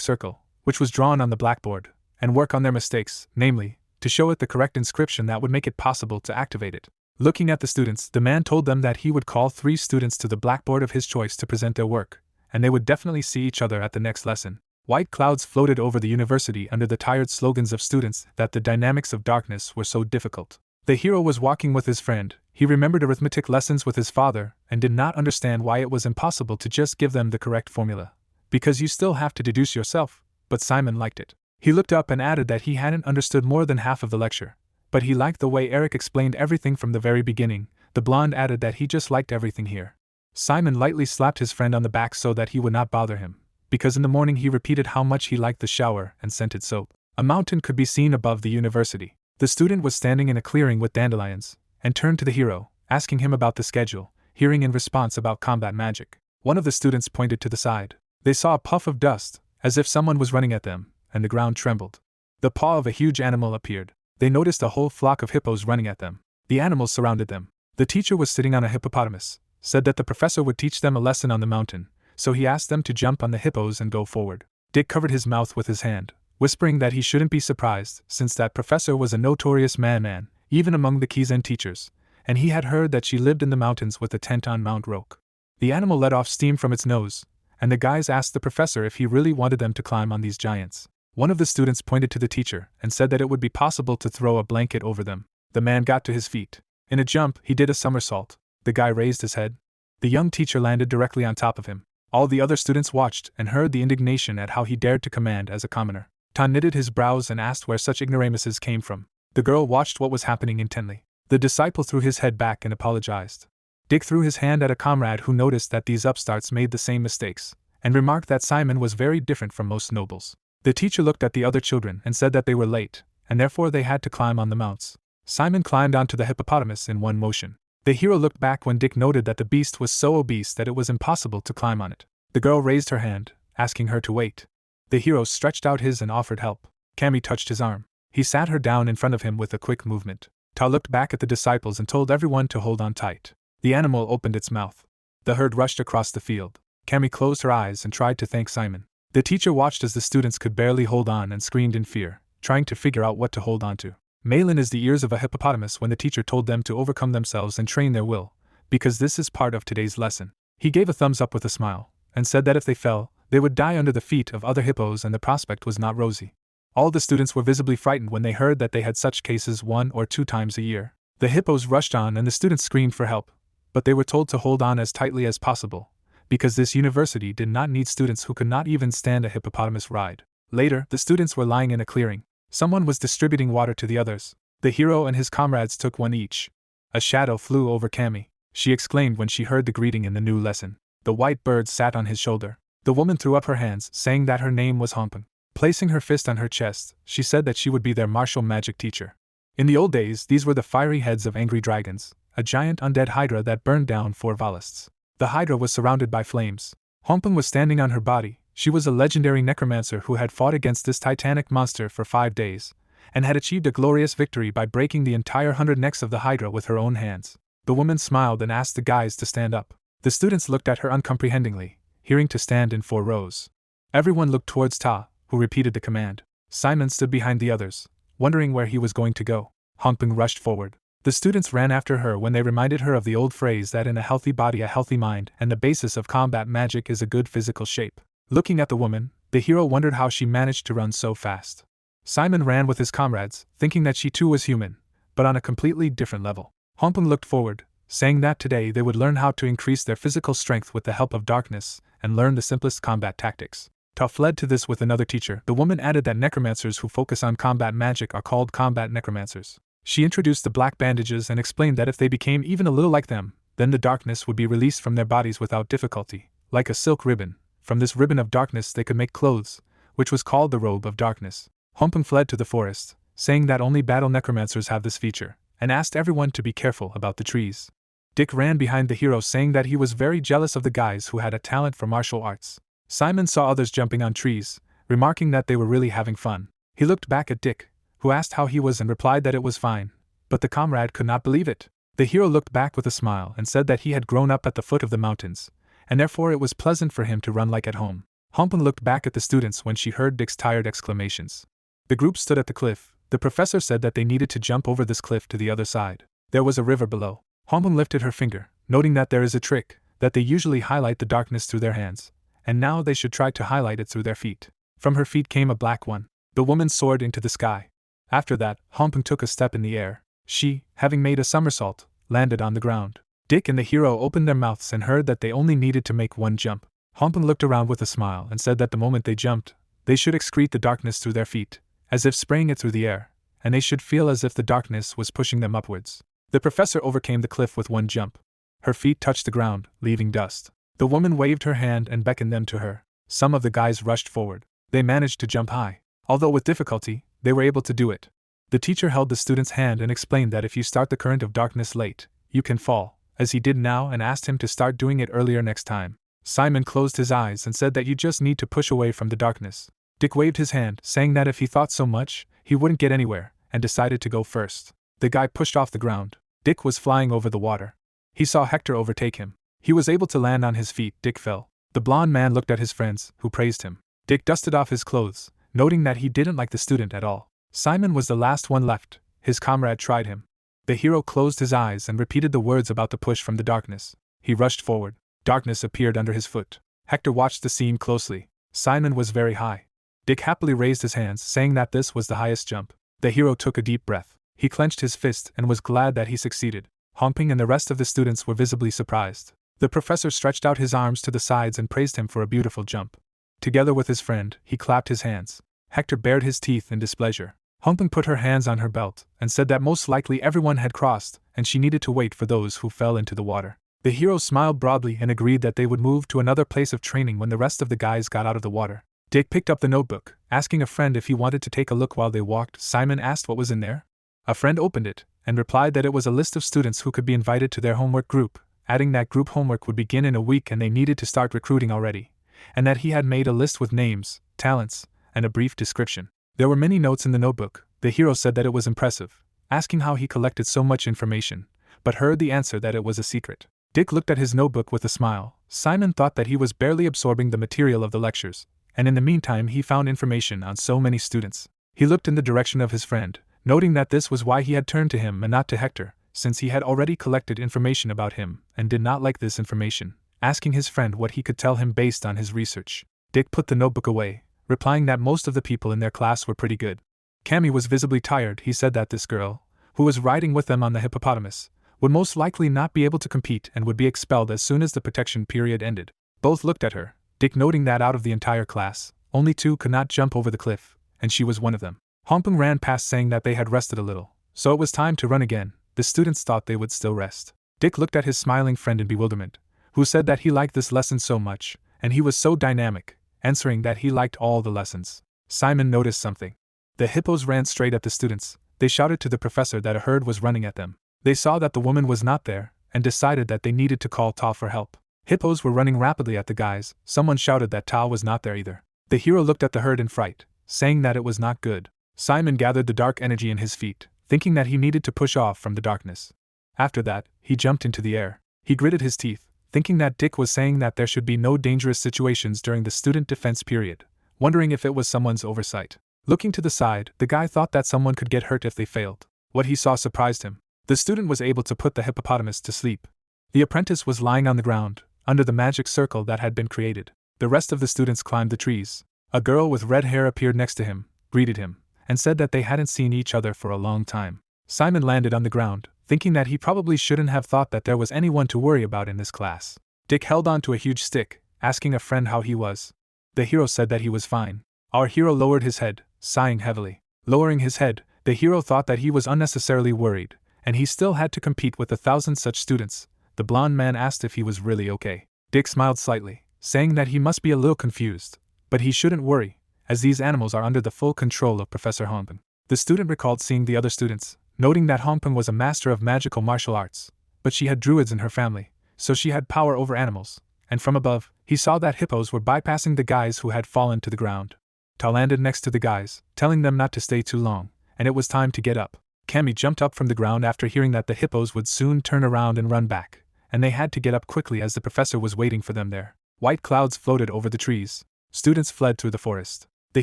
circle, which was drawn on the blackboard, and work on their mistakes, namely, to show it the correct inscription that would make it possible to activate it. Looking at the students, the man told them that he would call 3 students to the blackboard of his choice to present their work, and they would definitely see each other at the next lesson. White clouds floated over the university under the tired slogans of students that the dynamics of darkness were so difficult. The hero was walking with his friend. He remembered arithmetic lessons with his father and did not understand why it was impossible to just give them the correct formula. Because you still have to deduce yourself, but Simon liked it. He looked up and added that he hadn't understood more than half of the lecture, but he liked the way Eric explained everything from the very beginning. The blonde added that he just liked everything here. Simon lightly slapped his friend on the back so that he would not bother him, because in the morning he repeated how much he liked the shower and scented soap. A mountain could be seen above the university. The student was standing in a clearing with dandelions, and turned to the hero, asking him about the schedule, hearing in response about combat magic. One of the students pointed to the side. They saw a puff of dust, as if someone was running at them, and the ground trembled. The paw of a huge animal appeared. They noticed a whole flock of hippos running at them. The animals surrounded them. The teacher was sitting on a hippopotamus, said that the professor would teach them a lesson on the mountain, so he asked them to jump on the hippos and go forward. Dick covered his mouth with his hand, whispering that he shouldn't be surprised, since that professor was a notorious man, even among the Keyzen teachers, and he had heard that she lived in the mountains with a tent on Mount Roke. The animal let off steam from its nose, and the guys asked the professor if he really wanted them to climb on these giants. One of the students pointed to the teacher and said that it would be possible to throw a blanket over them. The man got to his feet. In a jump, he did a somersault. The guy raised his head. The young teacher landed directly on top of him. All the other students watched and heard the indignation at how he dared to command as a commoner. Tan knitted his brows and asked where such ignoramuses came from. The girl watched what was happening intently. The disciple threw his head back and apologized. Dick threw his hand at a comrade who noticed that these upstarts made the same mistakes, and remarked that Simon was very different from most nobles. The teacher looked at the other children and said that they were late, and therefore they had to climb on the mounts. Simon climbed onto the hippopotamus in one motion. The hero looked back when Dick noted that the beast was so obese that it was impossible to climb on it. The girl raised her hand, asking her to wait. The hero stretched out his and offered help. Cammy touched his arm. He sat her down in front of him with a quick movement. Ta looked back at the disciples and told everyone to hold on tight. The animal opened its mouth. The herd rushed across the field. Cammy closed her eyes and tried to thank Simon. The teacher watched as the students could barely hold on and screamed in fear, trying to figure out what to hold on to. Malin is the ears of a hippopotamus when the teacher told them to overcome themselves and train their will, because this is part of today's lesson. He gave a thumbs up with a smile, and said that if they fell, they would die under the feet of other hippos and the prospect was not rosy. All the students were visibly frightened when they heard that they had such cases 1 or 2 times a year. The hippos rushed on and the students screamed for help, but they were told to hold on as tightly as possible, because this university did not need students who could not even stand a hippopotamus ride. Later, the students were lying in a clearing. Someone was distributing water to the others. The hero and his comrades took one each. A shadow flew over Cammy. She exclaimed when she heard the greeting in the new lesson. The white bird sat on his shoulder. The woman threw up her hands, saying that her name was Homping. Placing her fist on her chest, she said that she would be their martial magic teacher. In the old days, these were the fiery heads of angry dragons, a giant undead hydra that burned down 4 Valists. The hydra was surrounded by flames. Homping was standing on her body. She was a legendary necromancer who had fought against this titanic monster for 5 days, and had achieved a glorious victory by breaking the entire 100 necks of the hydra with her own hands. The woman smiled and asked the guys to stand up. The students looked at her uncomprehendingly, hearing to stand in 4 rows. Everyone looked towards Ta, who repeated the command. Simon stood behind the others, wondering where he was going to go. Homping rushed forward. The students ran after her when they reminded her of the old phrase that in a healthy body a healthy mind, and the basis of combat magic is a good physical shape. Looking at the woman, the hero wondered how she managed to run so fast. Simon ran with his comrades, thinking that she too was human, but on a completely different level. Homping looked forward, saying that today they would learn how to increase their physical strength with the help of darkness, and learn the simplest combat tactics. Ta fled to this with another teacher. The woman added that necromancers who focus on combat magic are called combat necromancers. She introduced the black bandages and explained that if they became even a little like them, then the darkness would be released from their bodies without difficulty, like a silk ribbon. From this ribbon of darkness they could make clothes, which was called the robe of darkness. Humpung fled to the forest, saying that only battle necromancers have this feature, and asked everyone to be careful about the trees. Dick ran behind the hero, saying that he was very jealous of the guys who had a talent for martial arts. Simon saw others jumping on trees, remarking that they were really having fun. He looked back at Dick, who asked how he was and replied that it was fine, but the comrade could not believe it. The hero looked back with a smile and said that he had grown up at the foot of the mountains, and therefore it was pleasant for him to run like at home. Humpung looked back at the students when she heard Dick's tired exclamations. The group stood at the cliff. The professor said that they needed to jump over this cliff to the other side. There was a river below. Humpung lifted her finger, noting that there is a trick, that they usually highlight the darkness through their hands, and now they should try to highlight it through their feet. From her feet came a black one. The woman soared into the sky. After that, Humpung took a step in the air. She, having made a somersault, landed on the ground. Dick and the hero opened their mouths and heard that they only needed to make one jump. Humpung looked around with a smile and said that the moment they jumped, they should excrete the darkness through their feet, as if spraying it through the air, and they should feel as if the darkness was pushing them upwards. The professor overcame the cliff with one jump. Her feet touched the ground, leaving dust. The woman waved her hand and beckoned them to her. Some of the guys rushed forward. They managed to jump high. Although with difficulty, they were able to do it. The teacher held the student's hand and explained that if you start the current of darkness late, you can fall, as he did now, and asked him to start doing it earlier next time. Simon closed his eyes and said that you just need to push away from the darkness. Dick waved his hand, saying that if he thought so much, he wouldn't get anywhere, and decided to go first. The guy pushed off the ground. Dick was flying over the water. He saw Hector overtake him. He was able to land on his feet. Dick fell. The blonde man looked at his friends, who praised him. Dick dusted off his clothes, noting that he didn't like the student at all. Simon was the last one left. His comrade tried him. The hero closed his eyes and repeated the words about the push from the darkness. He rushed forward. Darkness appeared under his foot. Hector watched the scene closely. Simon was very high. Dick happily raised his hands, saying that this was the highest jump. The hero took a deep breath. He clenched his fist and was glad that he succeeded. Humpung and the rest of the students were visibly surprised. The professor stretched out his arms to the sides and praised him for a beautiful jump. Together with his friend, he clapped his hands. Hector bared his teeth in displeasure. Humpung put her hands on her belt and said that most likely everyone had crossed, and she needed to wait for those who fell into the water. The hero smiled broadly and agreed that they would move to another place of training when the rest of the guys got out of the water. Dick picked up the notebook, asking a friend if he wanted to take a look while they walked. Simon asked what was in there. A friend opened it, and replied that it was a list of students who could be invited to their homework group, adding that group homework would begin in a week and they needed to start recruiting already, and that he had made a list with names, talents, and a brief description. There were many notes in the notebook. The hero said that it was impressive, asking how he collected so much information, but heard the answer that it was a secret. Dick looked at his notebook with a smile. Simon thought that he was barely absorbing the material of the lectures, and in the meantime he found information on so many students. He looked in the direction of his friend, noting that this was why he had turned to him and not to Hector, since he had already collected information about him and did not like this information, asking his friend what he could tell him based on his research. Dick put the notebook away, replying that most of the people in their class were pretty good. Cammy was visibly tired. He said that this girl, who was riding with them on the hippopotamus, would most likely not be able to compete and would be expelled as soon as the protection period ended. Both looked at her, Dick noting that out of the entire class, only 2 could not jump over the cliff, and she was one of them. Humpung ran past saying that they had rested a little, so it was time to run again. The students thought they would still rest. Dick looked at his smiling friend in bewilderment, who said that he liked this lesson so much, and he was so dynamic, answering that he liked all the lessons. Simon noticed something. The hippos ran straight at the students. They shouted to the professor that a herd was running at them. They saw that the woman was not there, and decided that they needed to call Ta for help. Hippos were running rapidly at the guys. Someone shouted that Ta was not there either. The hero looked at the herd in fright, saying that it was not good. Simon gathered the dark energy in his feet, thinking that he needed to push off from the darkness. After that, he jumped into the air. He gritted his teeth, thinking that Dick was saying that there should be no dangerous situations during the student defense period, wondering if it was someone's oversight. Looking to the side, the guy thought that someone could get hurt if they failed. What he saw surprised him. The student was able to put the hippopotamus to sleep. The apprentice was lying on the ground, under the magic circle that had been created. The rest of the students climbed the trees. A girl with red hair appeared next to him, greeted him, and said that they hadn't seen each other for a long time. Simon landed on the ground, thinking that he probably shouldn't have thought that there was anyone to worry about in this class. Dick held on to a huge stick, asking a friend how he was. The hero said that he was fine. Our hero lowered his head, sighing heavily. Lowering his head, the hero thought that he was unnecessarily worried, and he still had to compete with 1,000 such students. The blonde man asked if he was really okay. Dick smiled slightly, saying that he must be a little confused, but he shouldn't worry, as these animals are under the full control of Professor Hongpeng. The student recalled seeing the other students, noting that Hongpeng was a master of magical martial arts, but she had druids in her family, so she had power over animals, and from above, he saw that hippos were bypassing the guys who had fallen to the ground. Ta landed next to the guys, telling them not to stay too long, and it was time to get up. Cammy jumped up from the ground after hearing that the hippos would soon turn around and run back, and they had to get up quickly as the professor was waiting for them there. White clouds floated over the trees. Students fled through the forest. The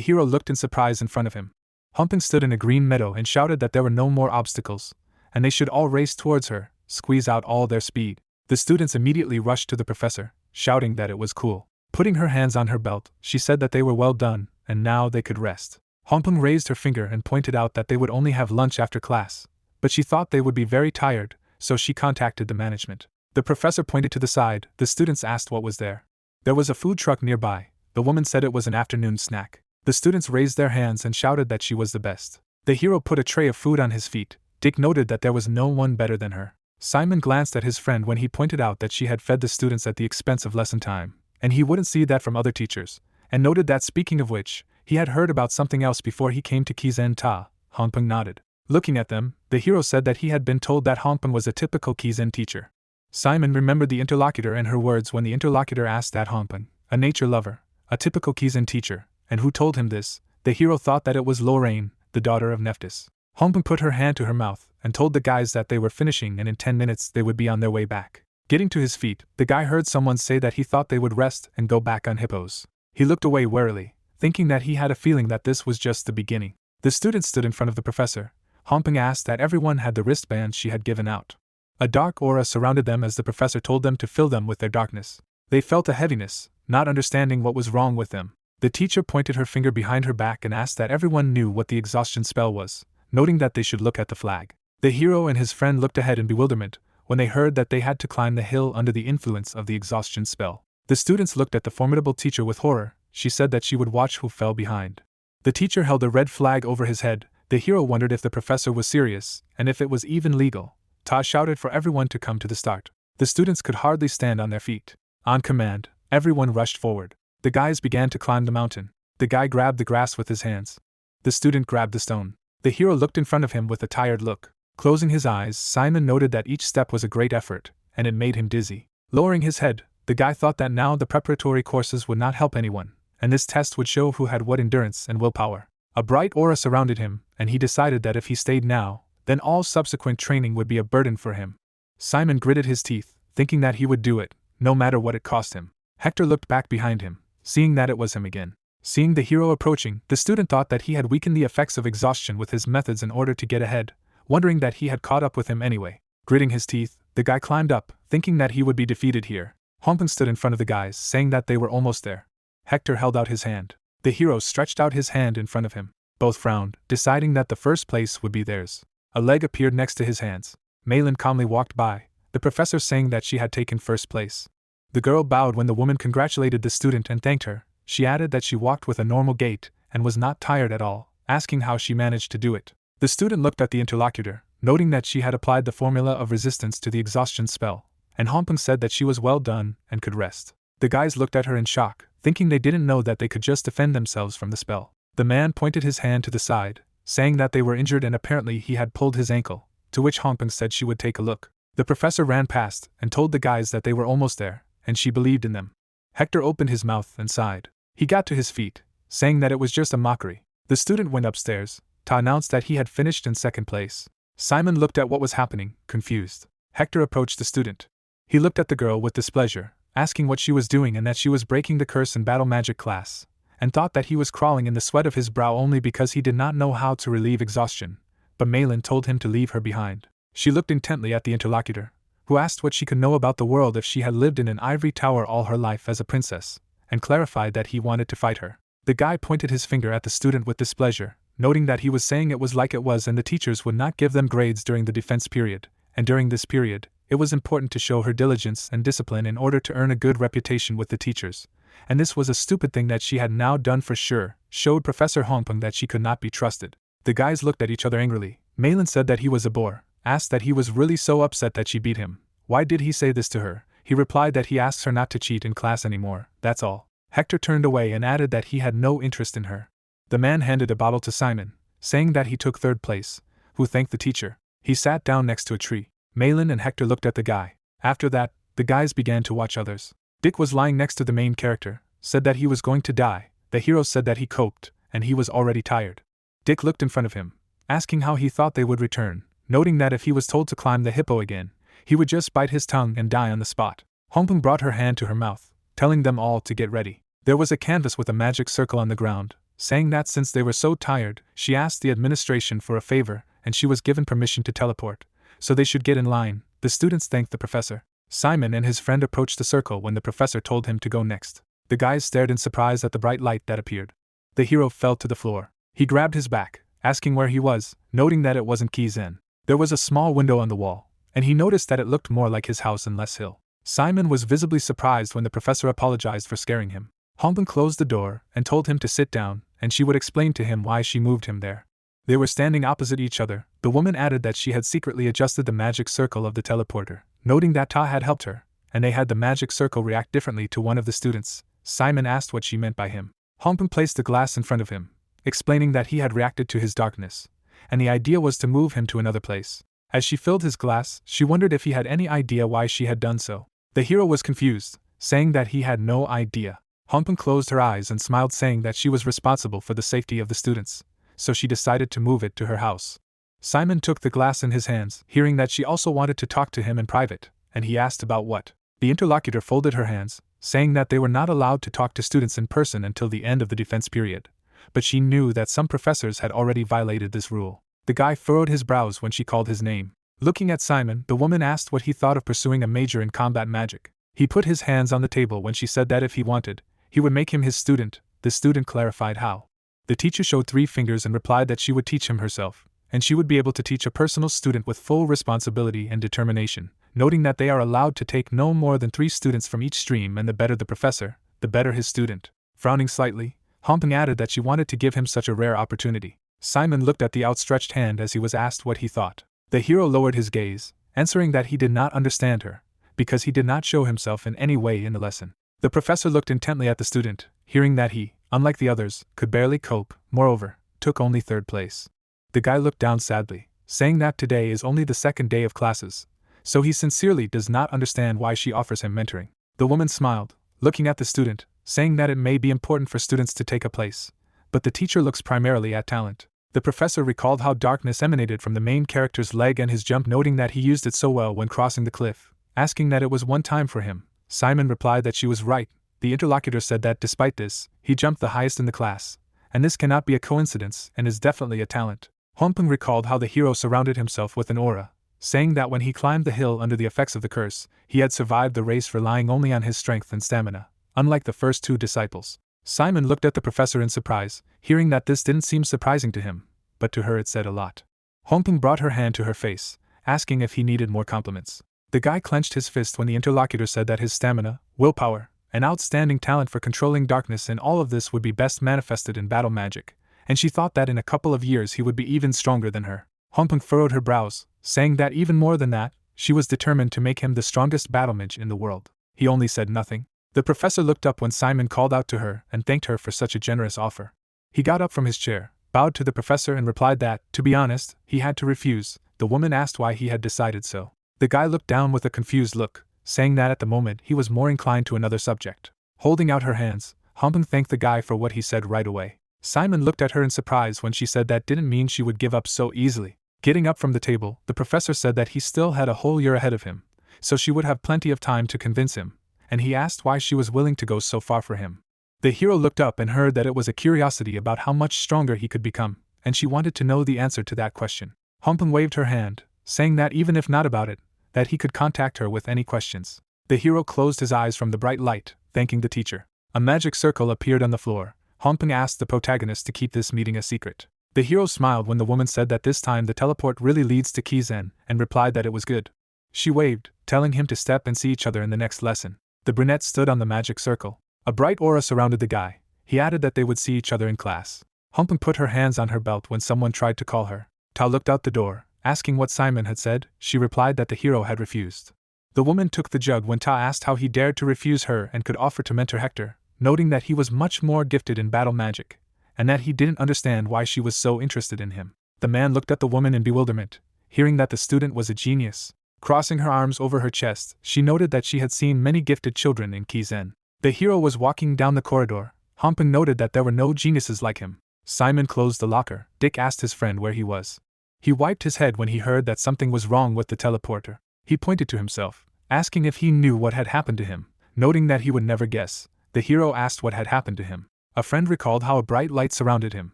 hero looked in surprise in front of him. Hongpeng stood in a green meadow and shouted that there were no more obstacles, and they should all race towards her, squeeze out all their speed. The students immediately rushed to the professor, shouting that it was cool. Putting her hands on her belt, she said that they were well done, and now they could rest. Hongpeng raised her finger and pointed out that they would only have lunch after class, but she thought they would be very tired, so she contacted the management. The professor pointed to the side. The students asked what was there. There was a food truck nearby. The woman said it was an afternoon snack. The students raised their hands and shouted that she was the best. The hero put a tray of food on his feet. Dick noted that there was no one better than her. Simon glanced at his friend when he pointed out that she had fed the students at the expense of lesson time, and he wouldn't see that from other teachers, and noted that speaking of which, he had heard about something else before he came to Kizen Ta. Hongpeng nodded. Looking at them, the hero said that he had been told that Hongpeng was a typical Kizen teacher. Simon remembered the interlocutor and her words when the interlocutor asked that Hongpeng, a nature lover, a typical Kizen teacher, and who told him this. The hero thought that it was Lorraine, the daughter of Neptus. Hongpeng put her hand to her mouth and told the guys that they were finishing and in 10 minutes they would be on their way back. Getting to his feet, the guy heard someone say that he thought they would rest and go back on hippos. He looked away warily, thinking that he had a feeling that this was just the beginning. The students stood in front of the professor. Hongpeng asked that everyone had the wristbands she had given out. A dark aura surrounded them as the professor told them to fill them with their darkness. They felt a heaviness, not understanding what was wrong with them. The teacher pointed her finger behind her back and asked that everyone knew what the exhaustion spell was, noting that they should look at the flag. The hero and his friend looked ahead in bewilderment when they heard that they had to climb the hill under the influence of the exhaustion spell. The students looked at the formidable teacher with horror. She said that she would watch who fell behind. The teacher held a red flag over his head. The hero wondered if the professor was serious, and if it was even legal. Ta shouted for everyone to come to the start. The students could hardly stand on their feet. On command, everyone rushed forward. The guys began to climb the mountain. The guy grabbed the grass with his hands. The student grabbed the stone. The hero looked in front of him with a tired look. Closing his eyes, Simon noted that each step was a great effort, and it made him dizzy. Lowering his head, the guy thought that now the preparatory courses would not help anyone, and this test would show who had what endurance and willpower. A bright aura surrounded him, and he decided that if he stayed now, then all subsequent training would be a burden for him. Simon gritted his teeth, thinking that he would do it, no matter what it cost him. Hector looked back behind him, seeing that it was him again. Seeing the hero approaching, the student thought that he had weakened the effects of exhaustion with his methods in order to get ahead, wondering that he had caught up with him anyway. Gritting his teeth, the guy climbed up, thinking that he would be defeated here. Hongpeng stood in front of the guys, saying that they were almost there. Hector held out his hand. The hero stretched out his hand in front of him. Both frowned, deciding that the first place would be theirs. A leg appeared next to his hands. Malin calmly walked by, the professor saying that she had taken first place. The girl bowed when the woman congratulated the student and thanked her. She added that she walked with a normal gait and was not tired at all, asking how she managed to do it. The student looked at the interlocutor, noting that she had applied the formula of resistance to the exhaustion spell, and Hongpeng said that she was well done and could rest. The guys looked at her in shock, thinking they didn't know that they could just defend themselves from the spell. The man pointed his hand to the side, saying that they were injured and apparently he had pulled his ankle, to which Hongpeng said she would take a look. The professor ran past and told the guys that they were almost there, and she believed in them. Hector opened his mouth and sighed. He got to his feet, saying that it was just a mockery. The student went upstairs. Ta announced that he had finished in second place. Simon looked at what was happening, confused. Hector approached the student. He looked at the girl with displeasure, asking what she was doing and that she was breaking the curse in battle magic class, and thought that he was crawling in the sweat of his brow only because he did not know how to relieve exhaustion, but Malin told him to leave her behind. She looked intently at the interlocutor, who asked what she could know about the world if she had lived in an ivory tower all her life as a princess, and clarified that he wanted to fight her. The guy pointed his finger at the student with displeasure, noting that he was saying it was like it was and the teachers would not give them grades during the defense period, and during this period, it was important to show her diligence and discipline in order to earn a good reputation with the teachers, and this was a stupid thing that she had now done for sure, showed Professor Hongpeng that she could not be trusted. The guys looked at each other angrily. Malin said that he was a bore, asked that he was really so upset that she beat him. Why did he say this to her? He replied that he asks her not to cheat in class anymore, that's all. Hector turned away and added that he had no interest in her. The man handed a bottle to Simon, saying that he took third place, who thanked the teacher. He sat down next to a tree. Malin and Hector looked at the guy. After that, the guys began to watch others. Dick was lying next to the main character, said that he was going to die. The hero said that he coped, and he was already tired. Dick looked in front of him, asking how he thought they would return, noting that if he was told to climb the hippo again, he would just bite his tongue and die on the spot. Hongbin brought her hand to her mouth, telling them all to get ready. There was a canvas with a magic circle on the ground, saying that since they were so tired, she asked the administration for a favor, and she was given permission to teleport, so they should get in line. The students thanked the professor. Simon and his friend approached the circle when the professor told him to go next. The guys stared in surprise at the bright light that appeared. The hero fell to the floor. He grabbed his back, asking where he was, noting that it wasn't Kizen. There was a small window on the wall, and he noticed that it looked more like his house in Less Hill. Simon was visibly surprised when the professor apologized for scaring him. Hongbin closed the door and told him to sit down, and she would explain to him why she moved him there. They were standing opposite each other. The woman added that she had secretly adjusted the magic circle of the teleporter, noting that Ta had helped her, and they had the magic circle react differently to one of the students. Simon asked what she meant by him. Hongbin placed the glass in front of him, explaining that he had reacted to his darkness, and the idea was to move him to another place. As she filled his glass, she wondered if he had any idea why she had done so. The hero was confused, saying that he had no idea. Hongbin closed her eyes and smiled, saying that she was responsible for the safety of the students, so she decided to move it to her house. Simon took the glass in his hands, hearing that she also wanted to talk to him in private, and he asked about what. The interlocutor folded her hands, saying that they were not allowed to talk to students in person until the end of the defense period, but she knew that some professors had already violated this rule. The guy furrowed his brows when she called his name. Looking at Simon, the woman asked what he thought of pursuing a major in combat magic. He put his hands on the table when she said that if he wanted, he would make him his student. The student clarified how. The teacher showed 3 fingers and replied that she would teach him herself, and she would be able to teach a personal student with full responsibility and determination, noting that they are allowed to take no more than 3 students from each stream, and the better the professor, the better his student. Frowning slightly, Hongbin added that she wanted to give him such a rare opportunity. Simon looked at the outstretched hand as he was asked what he thought. The hero lowered his gaze, answering that he did not understand her, because he did not show himself in any way in the lesson. The professor looked intently at the student, hearing that he, unlike the others, could barely cope, moreover, took only 3rd place. The guy looked down sadly, saying that today is only the 2nd day of classes, so he sincerely does not understand why she offers him mentoring. The woman smiled, looking at the student, saying that it may be important for students to take a place, but the teacher looks primarily at talent. The professor recalled how darkness emanated from the main character's leg and his jump, noting that he used it so well when crossing the cliff, asking that it was one time for him. Simon replied that she was right. The interlocutor said that despite this, he jumped the highest in the class, and this cannot be a coincidence and is definitely a talent. Hongbin recalled how the hero surrounded himself with an aura, saying that when he climbed the hill under the effects of the curse, he had survived the race relying only on his strength and stamina, unlike the first 2 disciples. Simon looked at the professor in surprise, hearing that this didn't seem surprising to him, but to her it said a lot. Hongbin brought her hand to her face, asking if he needed more compliments. The guy clenched his fist when the interlocutor said that his stamina, willpower, and outstanding talent for controlling darkness in all of this would be best manifested in battle magic, and she thought that in a couple of years he would be even stronger than her. Hongbin furrowed her brows, saying that even more than that, she was determined to make him the strongest battle mage in the world. He only said nothing. The professor looked up when Simon called out to her and thanked her for such a generous offer. He got up from his chair, bowed to the professor and replied that, to be honest, he had to refuse. The woman asked why he had decided so. The guy looked down with a confused look, saying that at the moment he was more inclined to another subject. Holding out her hands, Hongbin thanked the guy for what he said right away. Simon looked at her in surprise when she said that didn't mean she would give up so easily. Getting up from the table, the professor said that he still had a whole year ahead of him, so she would have plenty of time to convince him, and he asked why she was willing to go so far for him. The hero looked up and heard that it was a curiosity about how much stronger he could become, and she wanted to know the answer to that question. Hongbin waved her hand, saying that even if not about it, that he could contact her with any questions. The hero closed his eyes from the bright light, thanking the teacher. A magic circle appeared on the floor. Hongbin asked the protagonist to keep this meeting a secret. The hero smiled when the woman said that this time the teleport really leads to Kizen, and replied that it was good. She waved, telling him to step and see each other in the next lesson. The brunette stood on the magic circle. A bright aura surrounded the guy. He added that they would see each other in class. Hongbin put her hands on her belt when someone tried to call her. Ta looked out the door, asking what Simon had said. She replied that the hero had refused. The woman took the jug when Ta asked how he dared to refuse her and could offer to mentor Hector, noting that he was much more gifted in battle magic, and that he didn't understand why she was so interested in him. The man looked at the woman in bewilderment, hearing that the student was a genius. Crossing her arms over her chest, she noted that she had seen many gifted children in Kizen. The hero was walking down the corridor. Homping noted that there were no geniuses like him. Simon closed the locker. Dick asked his friend where he was. He wiped his head when he heard that something was wrong with the teleporter. He pointed to himself, asking if he knew what had happened to him. Noting that he would never guess, the hero asked what had happened to him. A friend recalled how a bright light surrounded him,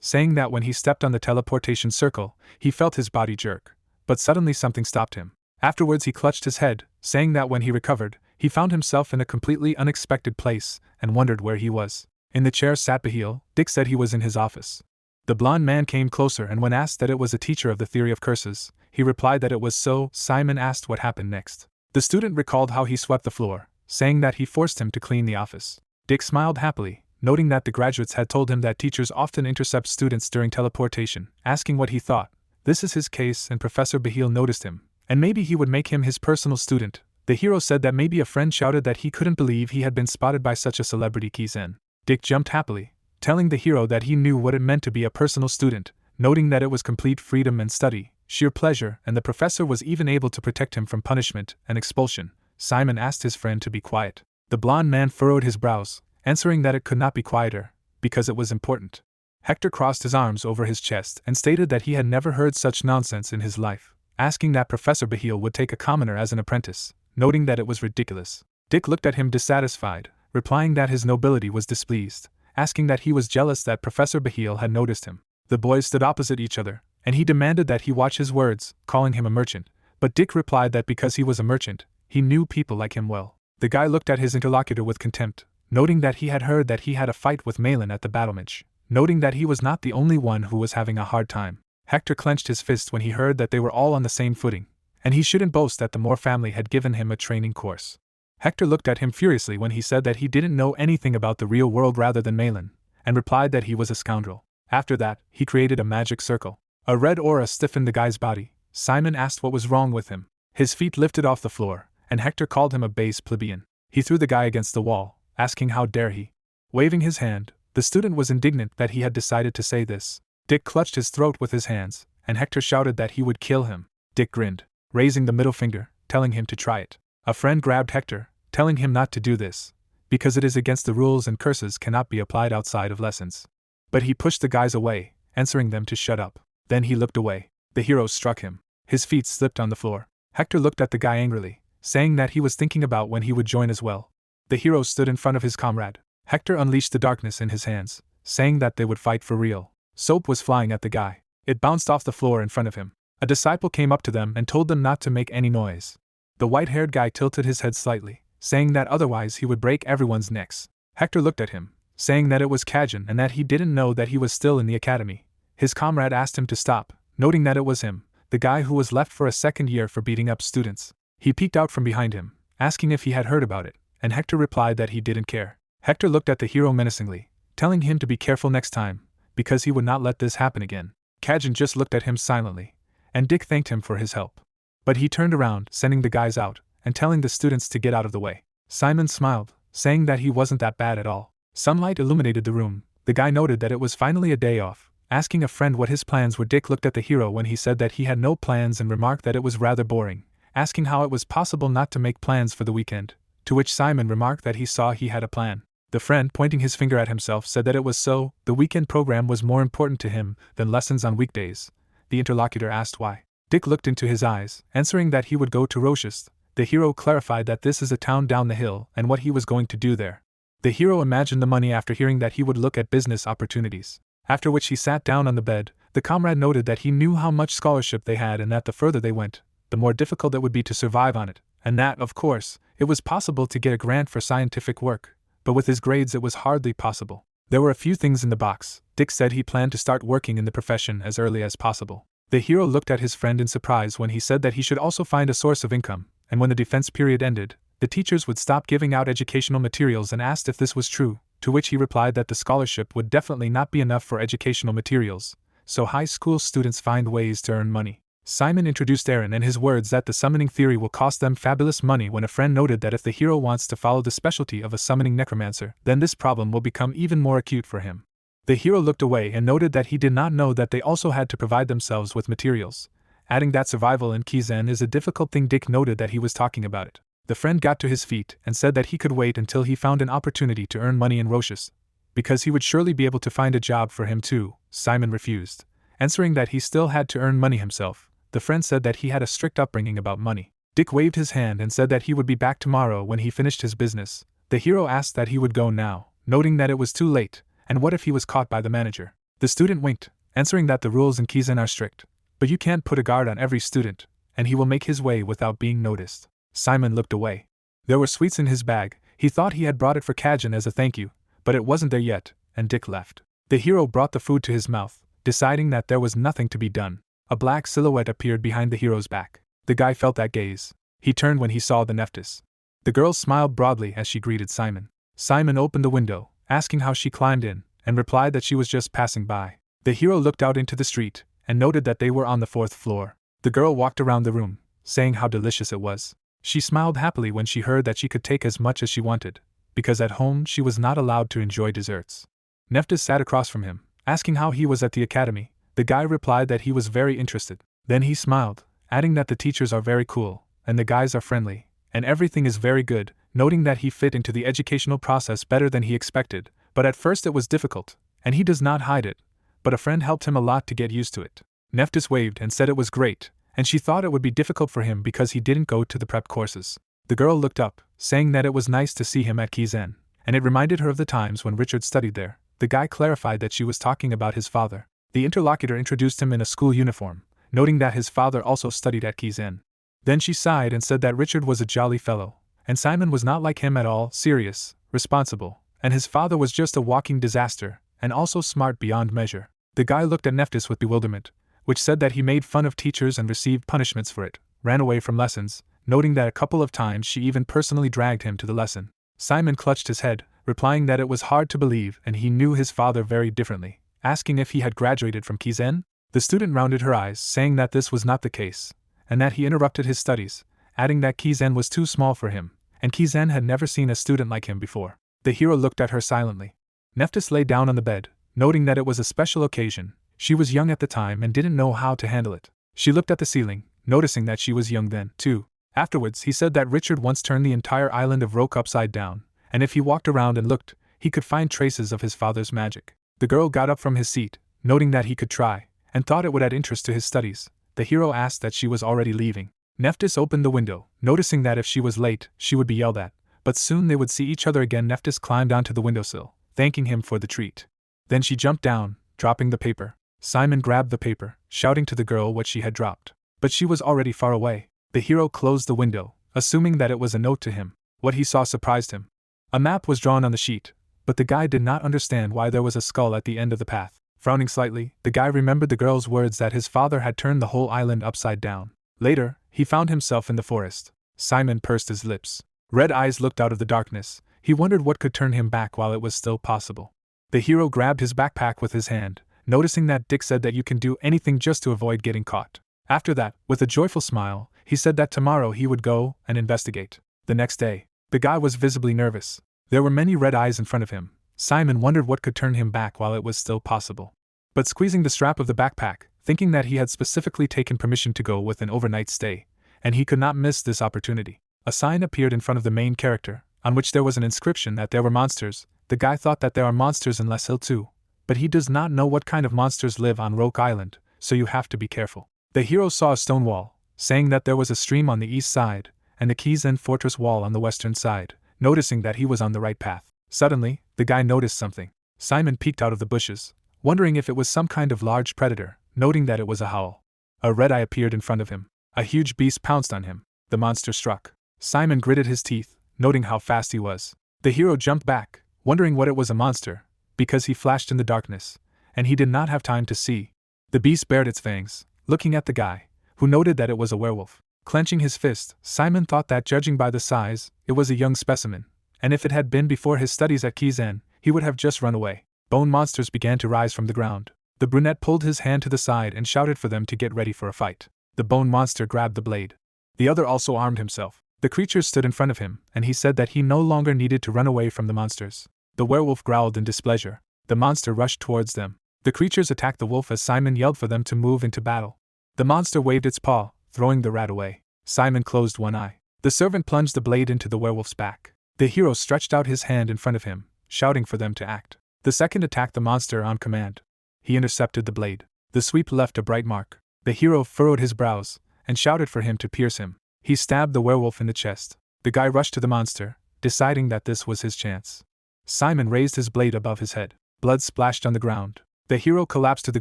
saying that when he stepped on the teleportation circle, he felt his body jerk. But suddenly something stopped him. Afterwards he clutched his head, saying that when he recovered, he found himself in a completely unexpected place, and wondered where he was. In the chair sat Bahil. Dick said he was in his office. The blond man came closer, and when asked that it was a teacher of the theory of curses, he replied that it was so. Simon asked what happened next. The student recalled how he swept the floor, saying that he forced him to clean the office. Dick smiled happily, noting that the graduates had told him that teachers often intercept students during teleportation, asking what he thought. This is his case, and Professor Bahil noticed him, and maybe he would make him his personal student. The hero said that maybe a friend shouted that he couldn't believe he had been spotted by such a celebrity Kizen. Dick jumped happily, telling the hero that he knew what it meant to be a personal student, noting that it was complete freedom and study, sheer pleasure, and the professor was even able to protect him from punishment and expulsion. Simon asked his friend to be quiet. The blond man furrowed his brows, answering that it could not be quieter, because it was important. Hector crossed his arms over his chest and stated that he had never heard such nonsense in his life, asking that Professor Bahil would take a commoner as an apprentice, noting that it was ridiculous. Dick looked at him dissatisfied, replying that his nobility was displeased, asking that he was jealous that Professor Bahil had noticed him. The boys stood opposite each other, and he demanded that he watch his words, calling him a merchant, but Dick replied that because he was a merchant, he knew people like him well. The guy looked at his interlocutor with contempt, noting that he had heard that he had a fight with Malin at the battle match, noting that he was not the only one who was having a hard time. Hector clenched his fist when he heard that they were all on the same footing, and he shouldn't boast that the Moore family had given him a training course. Hector looked at him furiously when he said that he didn't know anything about the real world rather than Malin, and replied that he was a scoundrel. After that, he created a magic circle. A red aura stiffened the guy's body. Simon asked what was wrong with him. His feet lifted off the floor, and Hector called him a base plebeian. He threw the guy against the wall, asking how dare he. Waving his hand, the student was indignant that he had decided to say this. Dick clutched his throat with his hands, and Hector shouted that he would kill him. Dick grinned, raising the middle finger, telling him to try it. A friend grabbed Hector, telling him not to do this, because it is against the rules and curses cannot be applied outside of lessons. But he pushed the guys away, answering them to shut up. Then he looked away. The hero struck him. His feet slipped on the floor. Hector looked at the guy angrily, saying that he was thinking about when he would join as well. The hero stood in front of his comrade. Hector unleashed the darkness in his hands, saying that they would fight for real. Soap was flying at the guy. It bounced off the floor in front of him. A disciple came up to them and told them not to make any noise. The white-haired guy tilted his head slightly, saying that otherwise he would break everyone's necks. Hector looked at him, saying that it was Kizen and that he didn't know that he was still in the academy. His comrade asked him to stop, noting that it was him, the guy who was left for a second year for beating up students. He peeked out from behind him, asking if he had heard about it, and Hector replied that he didn't care. Hector looked at the hero menacingly, telling him to be careful next time, because he would not let this happen again. Kizen just looked at him silently, and Dick thanked him for his help. But he turned around, sending the guys out, and telling the students to get out of the way. Simon smiled, saying that he wasn't that bad at all. Sunlight illuminated the room. The guy noted that it was finally a day off, asking a friend what his plans were. Dick looked at the hero when he said that he had no plans and remarked that it was rather boring, asking how it was possible not to make plans for the weekend, to which Simon remarked that he saw he had a plan. The friend, pointing his finger at himself, said that it was so, the weekend program was more important to him than lessons on weekdays. The interlocutor asked why. Dick looked into his eyes, answering that he would go to Rochester. The hero clarified that this is a town down the hill and what he was going to do there. The hero imagined the money after hearing that he would look at business opportunities. After which he sat down on the bed. The comrade noted that he knew how much scholarship they had and that the further they went, the more difficult it would be to survive on it, and that, of course, it was possible to get a grant for scientific work, but with his grades it was hardly possible. There were a few things in the box. Dick said he planned to start working in the profession as early as possible. The hero looked at his friend in surprise when he said that he should also find a source of income, and when the defense period ended, the teachers would stop giving out educational materials and asked if this was true, to which he replied that the scholarship would definitely not be enough for educational materials, so high school students find ways to earn money. Simon introduced Aaron and his words that the summoning theory will cost them fabulous money when a friend noted that if the hero wants to follow the specialty of a summoning necromancer, then this problem will become even more acute for him. The hero looked away and noted that he did not know that they also had to provide themselves with materials, adding that survival in Kizen is a difficult thing. Dick noted that he was talking about it. The friend got to his feet and said that he could wait until he found an opportunity to earn money in Roches, because he would surely be able to find a job for him too. Simon refused, answering that he still had to earn money himself. The friend said that he had a strict upbringing about money. Dick waved his hand and said that he would be back tomorrow when he finished his business. The hero asked that he would go now, noting that it was too late, and what if he was caught by the manager. The student winked, answering that the rules in Kizen are strict, but you can't put a guard on every student, and he will make his way without being noticed. Simon looked away. There were sweets in his bag. He thought he had brought it for Kizen as a thank you, but it wasn't there yet, and Dick left. The hero brought the food to his mouth, deciding that there was nothing to be done. A black silhouette appeared behind the hero's back. The guy felt that gaze. He turned when he saw the Neptus. The girl smiled broadly as she greeted Simon. Simon opened the window, asking how she climbed in, and replied that she was just passing by. The hero looked out into the street, and noted that they were on the 4th floor. The girl walked around the room, saying how delicious it was. She smiled happily when she heard that she could take as much as she wanted, because at home she was not allowed to enjoy desserts. Neptus sat across from him, asking how he was at the academy. The guy replied that he was very interested. Then he smiled, adding that the teachers are very cool, and the guys are friendly, and everything is very good, noting that he fit into the educational process better than he expected, but at first it was difficult, and he does not hide it, but a friend helped him a lot to get used to it. Neptus waved and said it was great, and she thought it would be difficult for him because he didn't go to the prep courses. The girl looked up, saying that it was nice to see him at Kizen, and it reminded her of the times when Richard studied there. The guy clarified that she was talking about his father. The interlocutor introduced him in a school uniform, noting that his father also studied at Kizen. Then she sighed and said that Richard was a jolly fellow, and Simon was not like him at all, serious, responsible, and his father was just a walking disaster, and also smart beyond measure. The guy looked at Neptus with bewilderment, which said that he made fun of teachers and received punishments for it, ran away from lessons, noting that a couple of times she even personally dragged him to the lesson. Simon clutched his head, replying that it was hard to believe and he knew his father very differently, asking if he had graduated from Kizen. The student rounded her eyes, saying that this was not the case, and that he interrupted his studies, adding that Kizen was too small for him, and Kizen had never seen a student like him before. The hero looked at her silently. Neptus lay down on the bed, noting that it was a special occasion. She was young at the time and didn't know how to handle it. She looked at the ceiling, noticing that she was young then, too. Afterwards, he said that Richard once turned the entire island of Roke upside down, and if he walked around and looked, he could find traces of his father's magic. The girl got up from his seat, noting that he could try, and thought it would add interest to his studies. The hero asked that she was already leaving. Neptus opened the window, noticing that if she was late, she would be yelled at, but soon they would see each other again. Neptus climbed onto the windowsill, thanking him for the treat. Then she jumped down, dropping the paper. Simon grabbed the paper, shouting to the girl what she had dropped. But she was already far away. The hero closed the window, assuming that it was a note to him. What he saw surprised him. A map was drawn on the sheet, but the guy did not understand why there was a skull at the end of the path. Frowning slightly, the guy remembered the girl's words that his father had turned the whole island upside down. Later, he found himself in the forest. Simon pursed his lips. Red eyes looked out of the darkness. He wondered what could turn him back while it was still possible. The hero grabbed his backpack with his hand, noticing that Dick said that you can do anything just to avoid getting caught. After that, with a joyful smile, he said that tomorrow he would go and investigate. The next day, the guy was visibly nervous. There were many red eyes in front of him. Simon wondered what could turn him back while it was still possible. But squeezing the strap of the backpack, thinking that he had specifically taken permission to go with an overnight stay, and he could not miss this opportunity. A sign appeared in front of the main character, on which there was an inscription that there were monsters. The guy thought that there are monsters in Les Hill too, but he does not know what kind of monsters live on Roke Island, so you have to be careful. The hero saw a stone wall, saying that there was a stream on the east side, and the Kizen fortress wall on the western side, noticing that he was on the right path. Suddenly, the guy noticed something. Simon peeked out of the bushes, wondering if it was some kind of large predator, noting that it was a howl. A red eye appeared in front of him. A huge beast pounced on him. The monster struck. Simon gritted his teeth, noting how fast he was. The hero jumped back, wondering what it was a monster, because he flashed in the darkness, and he did not have time to see. The beast bared its fangs, looking at the guy, who noted that it was a werewolf. Clenching his fist, Simon thought that judging by the size, it was a young specimen, and if it had been before his studies at Kizen, he would have just run away. Bone monsters began to rise from the ground. The brunette pulled his hand to the side and shouted for them to get ready for a fight. The bone monster grabbed the blade. The other also armed himself. The creatures stood in front of him, and he said that he no longer needed to run away from the monsters. The werewolf growled in displeasure. The monster rushed towards them. The creatures attacked the wolf as Simon yelled for them to move into battle. The monster waved its paw, throwing the rat away. Simon closed one eye. The servant plunged the blade into the werewolf's back. The hero stretched out his hand in front of him, shouting for them to act. The second attacked the monster on command. He intercepted the blade. The sweep left a bright mark. The hero furrowed his brows and shouted for him to pierce him. He stabbed the werewolf in the chest. The guy rushed to the monster, deciding that this was his chance. Simon raised his blade above his head. Blood splashed on the ground. The hero collapsed to the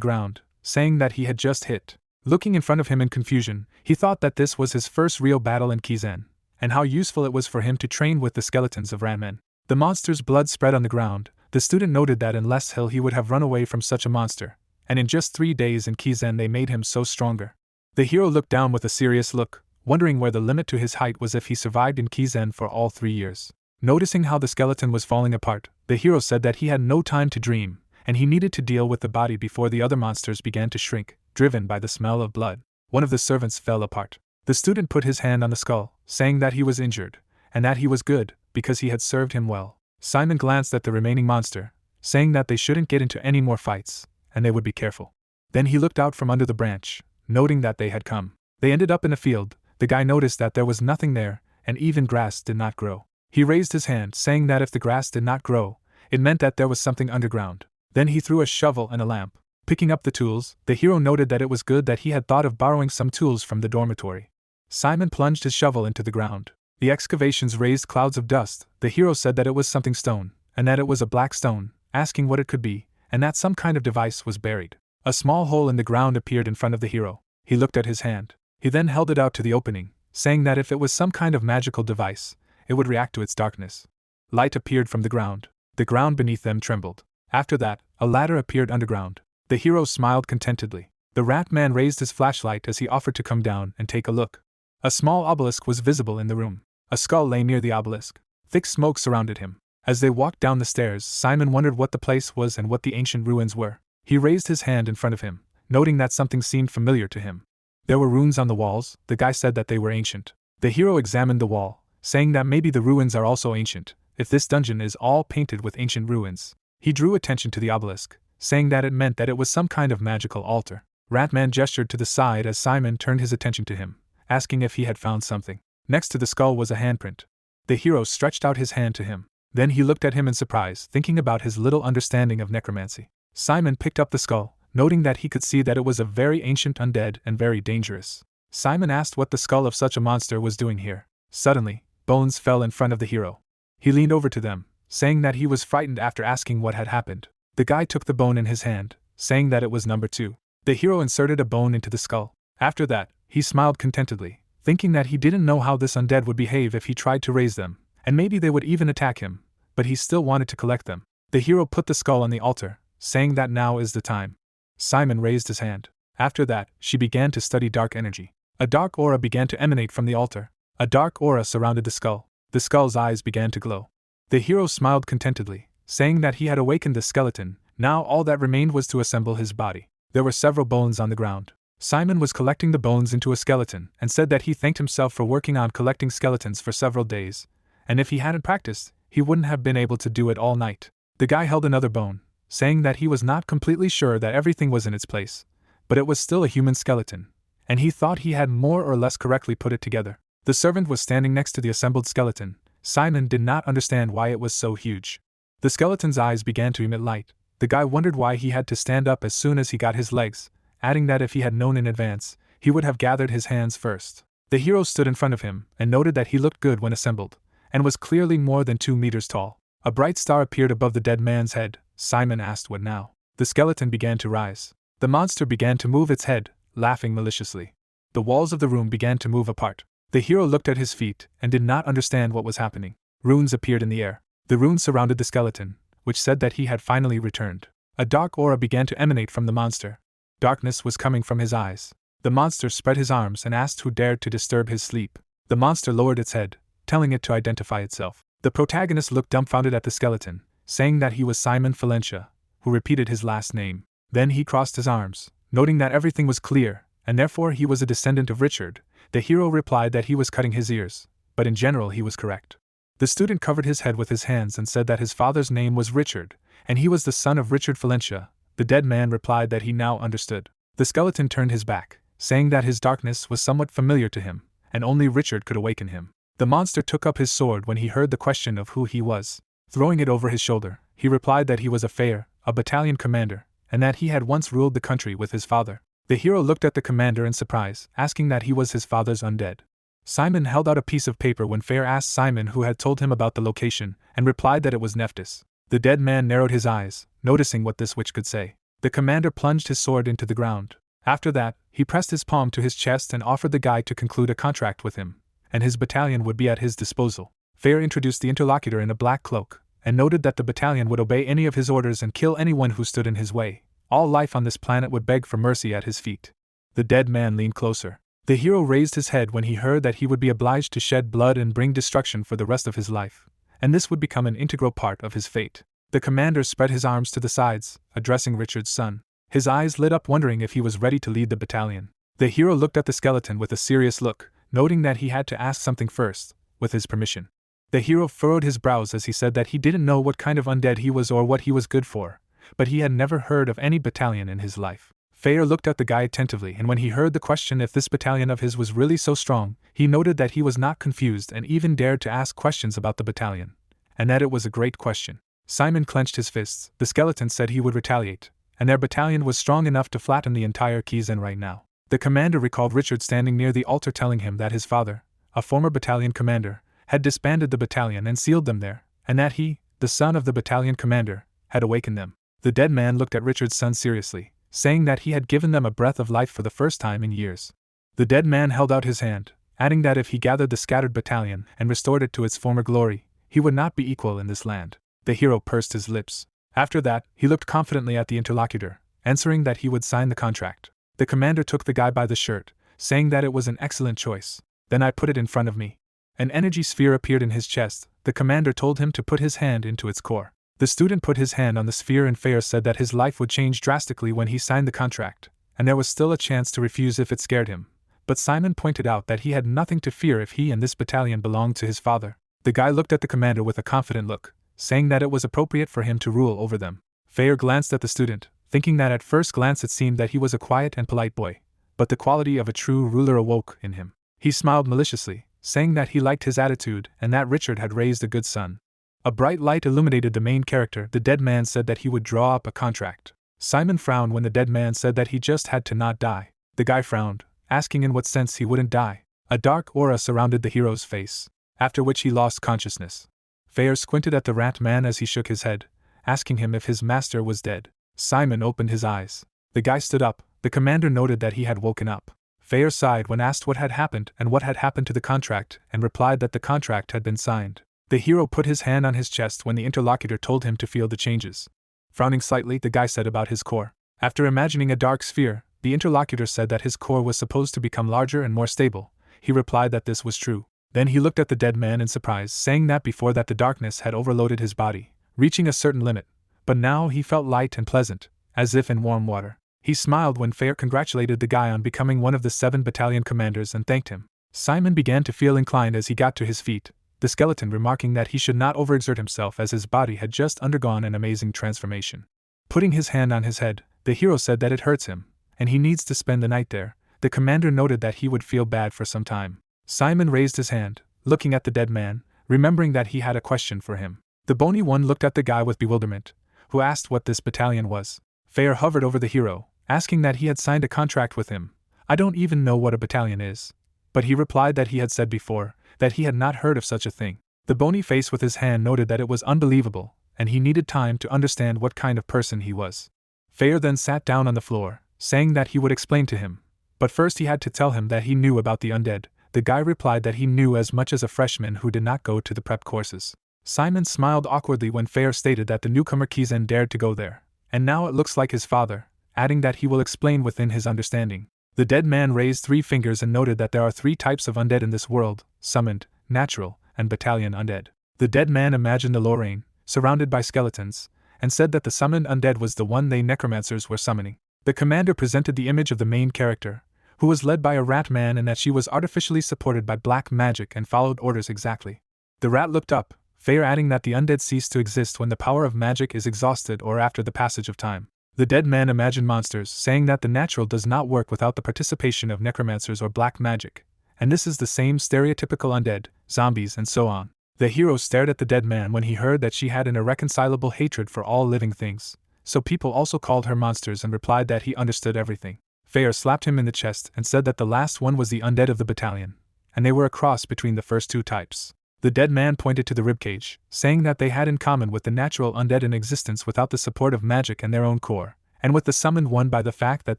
ground, saying that he had just hit. Looking in front of him in confusion, he thought that this was his first real battle in Kizen, and how useful it was for him to train with the skeletons of Ranmen. The monster's blood spread on the ground. The student noted that in less hill he would have run away from such a monster, and in just 3 days in Kizen they made him so stronger. The hero looked down with a serious look, wondering where the limit to his height was if he survived in Kizen for all 3 years. Noticing how the skeleton was falling apart, the hero said that he had no time to dream, and he needed to deal with the body before the other monsters began to shrink, driven by the smell of blood. One of the servants fell apart. The student put his hand on the skull, saying that he was injured, and that he was good, because he had served him well. Simon glanced at the remaining monster, saying that they shouldn't get into any more fights, and they would be careful. Then he looked out from under the branch, noting that they had come. They ended up in a field. The guy noticed that there was nothing there, and even grass did not grow. He raised his hand, saying that if the grass did not grow, it meant that there was something underground. Then he threw a shovel and a lamp. Picking up the tools, the hero noted that it was good that he had thought of borrowing some tools from the dormitory. Simon plunged his shovel into the ground. The excavations raised clouds of dust. The hero said that it was something stone, and that it was a black stone, asking what it could be, and that some kind of device was buried. A small hole in the ground appeared in front of the hero. He looked at his hand. He then held it out to the opening, saying that if it was some kind of magical device, it would react to its darkness. Light appeared from the ground. The ground beneath them trembled. After that, a ladder appeared underground. The hero smiled contentedly. The rat man raised his flashlight as he offered to come down and take a look. A small obelisk was visible in the room. A skull lay near the obelisk. Thick smoke surrounded him. As they walked down the stairs, Simon wondered what the place was and what the ancient ruins were. He raised his hand in front of him, noting that something seemed familiar to him. There were runes on the walls. The guy said that they were ancient. The hero examined the wall, saying that maybe the ruins are also ancient, if this dungeon is all painted with ancient ruins. He drew attention to the obelisk, saying that it meant that it was some kind of magical altar. Ratman gestured to the side as Simon turned his attention to him, asking if he had found something. Next to the skull was a handprint. The hero stretched out his hand to him. Then he looked at him in surprise, thinking about his little understanding of necromancy. Simon picked up the skull, noting that he could see that it was a very ancient undead and very dangerous. Simon asked what the skull of such a monster was doing here. Suddenly, bones fell in front of the hero. He leaned over to them, saying that he was frightened after asking what had happened. The guy took the bone in his hand, saying that it was number 2. The hero inserted a bone into the skull. After that, he smiled contentedly, thinking that he didn't know how this undead would behave if he tried to raise them, and maybe they would even attack him, but he still wanted to collect them. The hero put the skull on the altar, saying that now is the time. Simon raised his hand. After that, she began to study dark energy. A dark aura began to emanate from the altar. A dark aura surrounded the skull. The skull's eyes began to glow. The hero smiled contentedly, saying that he had awakened the skeleton. Now all that remained was to assemble his body. There were several bones on the ground. Simon was collecting the bones into a skeleton and said that he thanked himself for working on collecting skeletons for several days, and if he hadn't practiced, he wouldn't have been able to do it all night. The guy held another bone, saying that he was not completely sure that everything was in its place, but it was still a human skeleton, and he thought he had more or less correctly put it together. The servant was standing next to the assembled skeleton. Simon did not understand why it was so huge. The skeleton's eyes began to emit light. The guy wondered why he had to stand up as soon as he got his legs, adding that if he had known in advance, he would have gathered his hands first. The hero stood in front of him and noted that he looked good when assembled, and was clearly more than 2 meters tall. A bright star appeared above the dead man's head. Simon asked what now. The skeleton began to rise. The monster began to move its head, laughing maliciously. The walls of the room began to move apart. The hero looked at his feet and did not understand what was happening. Runes appeared in the air. The runes surrounded the skeleton, which said that he had finally returned. A dark aura began to emanate from the monster. Darkness was coming from his eyes. The monster spread his arms and asked who dared to disturb his sleep. The monster lowered its head, telling it to identify itself. The protagonist looked dumbfounded at the skeleton, saying that he was Simon Valencia, who repeated his last name. Then he crossed his arms, noting that everything was clear, and therefore he was a descendant of Richard. The hero replied that he was cutting his ears, but in general he was correct. The student covered his head with his hands and said that his father's name was Richard, and he was the son of Richard Valencia. The dead man replied that he now understood. The skeleton turned his back, saying that his darkness was somewhat familiar to him, and only Richard could awaken him. The monster took up his sword when he heard the question of who he was. Throwing it over his shoulder, he replied that he was a battalion commander, and that he had once ruled the country with his father. The hero looked at the commander in surprise, asking that he was his father's undead. Simon held out a piece of paper when Fair asked Simon who had told him about the location, and replied that it was Neptus. The dead man narrowed his eyes, noticing what this witch could say. The commander plunged his sword into the ground. After that, he pressed his palm to his chest and offered the guy to conclude a contract with him, and his battalion would be at his disposal. Fair introduced the interlocutor in a black cloak, and noted that the battalion would obey any of his orders and kill anyone who stood in his way. All life on this planet would beg for mercy at his feet. The dead man leaned closer. The hero raised his head when he heard that he would be obliged to shed blood and bring destruction for the rest of his life, and this would become an integral part of his fate. The commander spread his arms to the sides, addressing Richard's son. His eyes lit up, wondering if he was ready to lead the battalion. The hero looked at the skeleton with a serious look, noting that he had to ask something first, with his permission. The hero furrowed his brows as he said that he didn't know what kind of undead he was or what he was good for, but he had never heard of any battalion in his life. Fair looked at the guy attentively, and when he heard the question if this battalion of his was really so strong, he noted that he was not confused and even dared to ask questions about the battalion, and that it was a great question. Simon clenched his fists. The skeleton said he would retaliate, and their battalion was strong enough to flatten the entire Kizen right now. The commander recalled Richard standing near the altar telling him that his father, a former battalion commander, had disbanded the battalion and sealed them there, and that he, the son of the battalion commander, had awakened them. The dead man looked at Richard's son seriously, saying that he had given them a breath of life for the first time in years. The dead man held out his hand, adding that if he gathered the scattered battalion and restored it to its former glory, he would not be equal in this land. The hero pursed his lips. After that, he looked confidently at the interlocutor, answering that he would sign the contract. The commander took the guy by the shirt, saying that it was an excellent choice. Then I put it in front of me. An energy sphere appeared in his chest. The commander told him to put his hand into its core. The student put his hand on the sphere, and Fair said that his life would change drastically when he signed the contract, and there was still a chance to refuse if it scared him. But Simon pointed out that he had nothing to fear if he and this battalion belonged to his father. The guy looked at the commander with a confident look, saying that it was appropriate for him to rule over them. Fair glanced at the student, thinking that at first glance it seemed that he was a quiet and polite boy, but the quality of a true ruler awoke in him. He smiled maliciously, saying that he liked his attitude and that Richard had raised a good son. A bright light illuminated the main character. The dead man said that he would draw up a contract. Simon frowned when the dead man said that he just had to not die. The guy frowned, asking in what sense he wouldn't die. A dark aura surrounded the hero's face, after which he lost consciousness. Fair squinted at the rat man as he shook his head, asking him if his master was dead. Simon opened his eyes. The guy stood up. The commander noted that he had woken up. Fair sighed when asked what had happened and what had happened to the contract, and replied that the contract had been signed. The hero put his hand on his chest when the interlocutor told him to feel the changes. Frowning slightly, the guy said about his core. After imagining a dark sphere, the interlocutor said that his core was supposed to become larger and more stable. He replied that this was true. Then he looked at the dead man in surprise, saying that before that the darkness had overloaded his body, reaching a certain limit, but now he felt light and pleasant, as if in warm water. He smiled when Fair congratulated the guy on becoming one of the 7 battalion commanders and thanked him. Simon began to feel inclined as he got to his feet, the skeleton remarking that he should not overexert himself as his body had just undergone an amazing transformation. Putting his hand on his head, the hero said that it hurts him, and he needs to spend the night there. The commander noted that he would feel bad for some time. Simon raised his hand, looking at the dead man, remembering that he had a question for him. The bony one looked at the guy with bewilderment, who asked what this battalion was. Fair hovered over the hero, asking that he had signed a contract with him. I don't even know what a battalion is. But he replied that he had said before, that he had not heard of such a thing. The bony face with his hand noted that it was unbelievable, and he needed time to understand what kind of person he was. Fair then sat down on the floor, saying that he would explain to him. But first he had to tell him that he knew about the undead. The guy replied that he knew as much as a freshman who did not go to the prep courses. Simon smiled awkwardly when Fair stated that the newcomer Kizen dared to go there, and now it looks like his father, adding that he will explain within his understanding. The dead man raised 3 fingers and noted that there are 3 types of undead in this world: summoned, natural, and battalion undead. The dead man imagined the Lorraine, surrounded by skeletons, and said that the summoned undead was the one they necromancers were summoning. The commander presented the image of the main character, who was led by a rat man, and that she was artificially supported by black magic and followed orders exactly. The rat looked up, Fair adding that the undead cease to exist when the power of magic is exhausted or after the passage of time. The dead man imagined monsters, saying that the natural does not work without the participation of necromancers or black magic, and this is the same stereotypical undead, zombies, and so on. The hero stared at the dead man when he heard that she had an irreconcilable hatred for all living things, so people also called her monsters, and replied that he understood everything. Fair slapped him in the chest and said that the last one was the undead of the battalion, and they were a cross between the first two types. The dead man pointed to the ribcage, saying that they had in common with the natural undead an existence without the support of magic and their own core, and with the summoned one by the fact that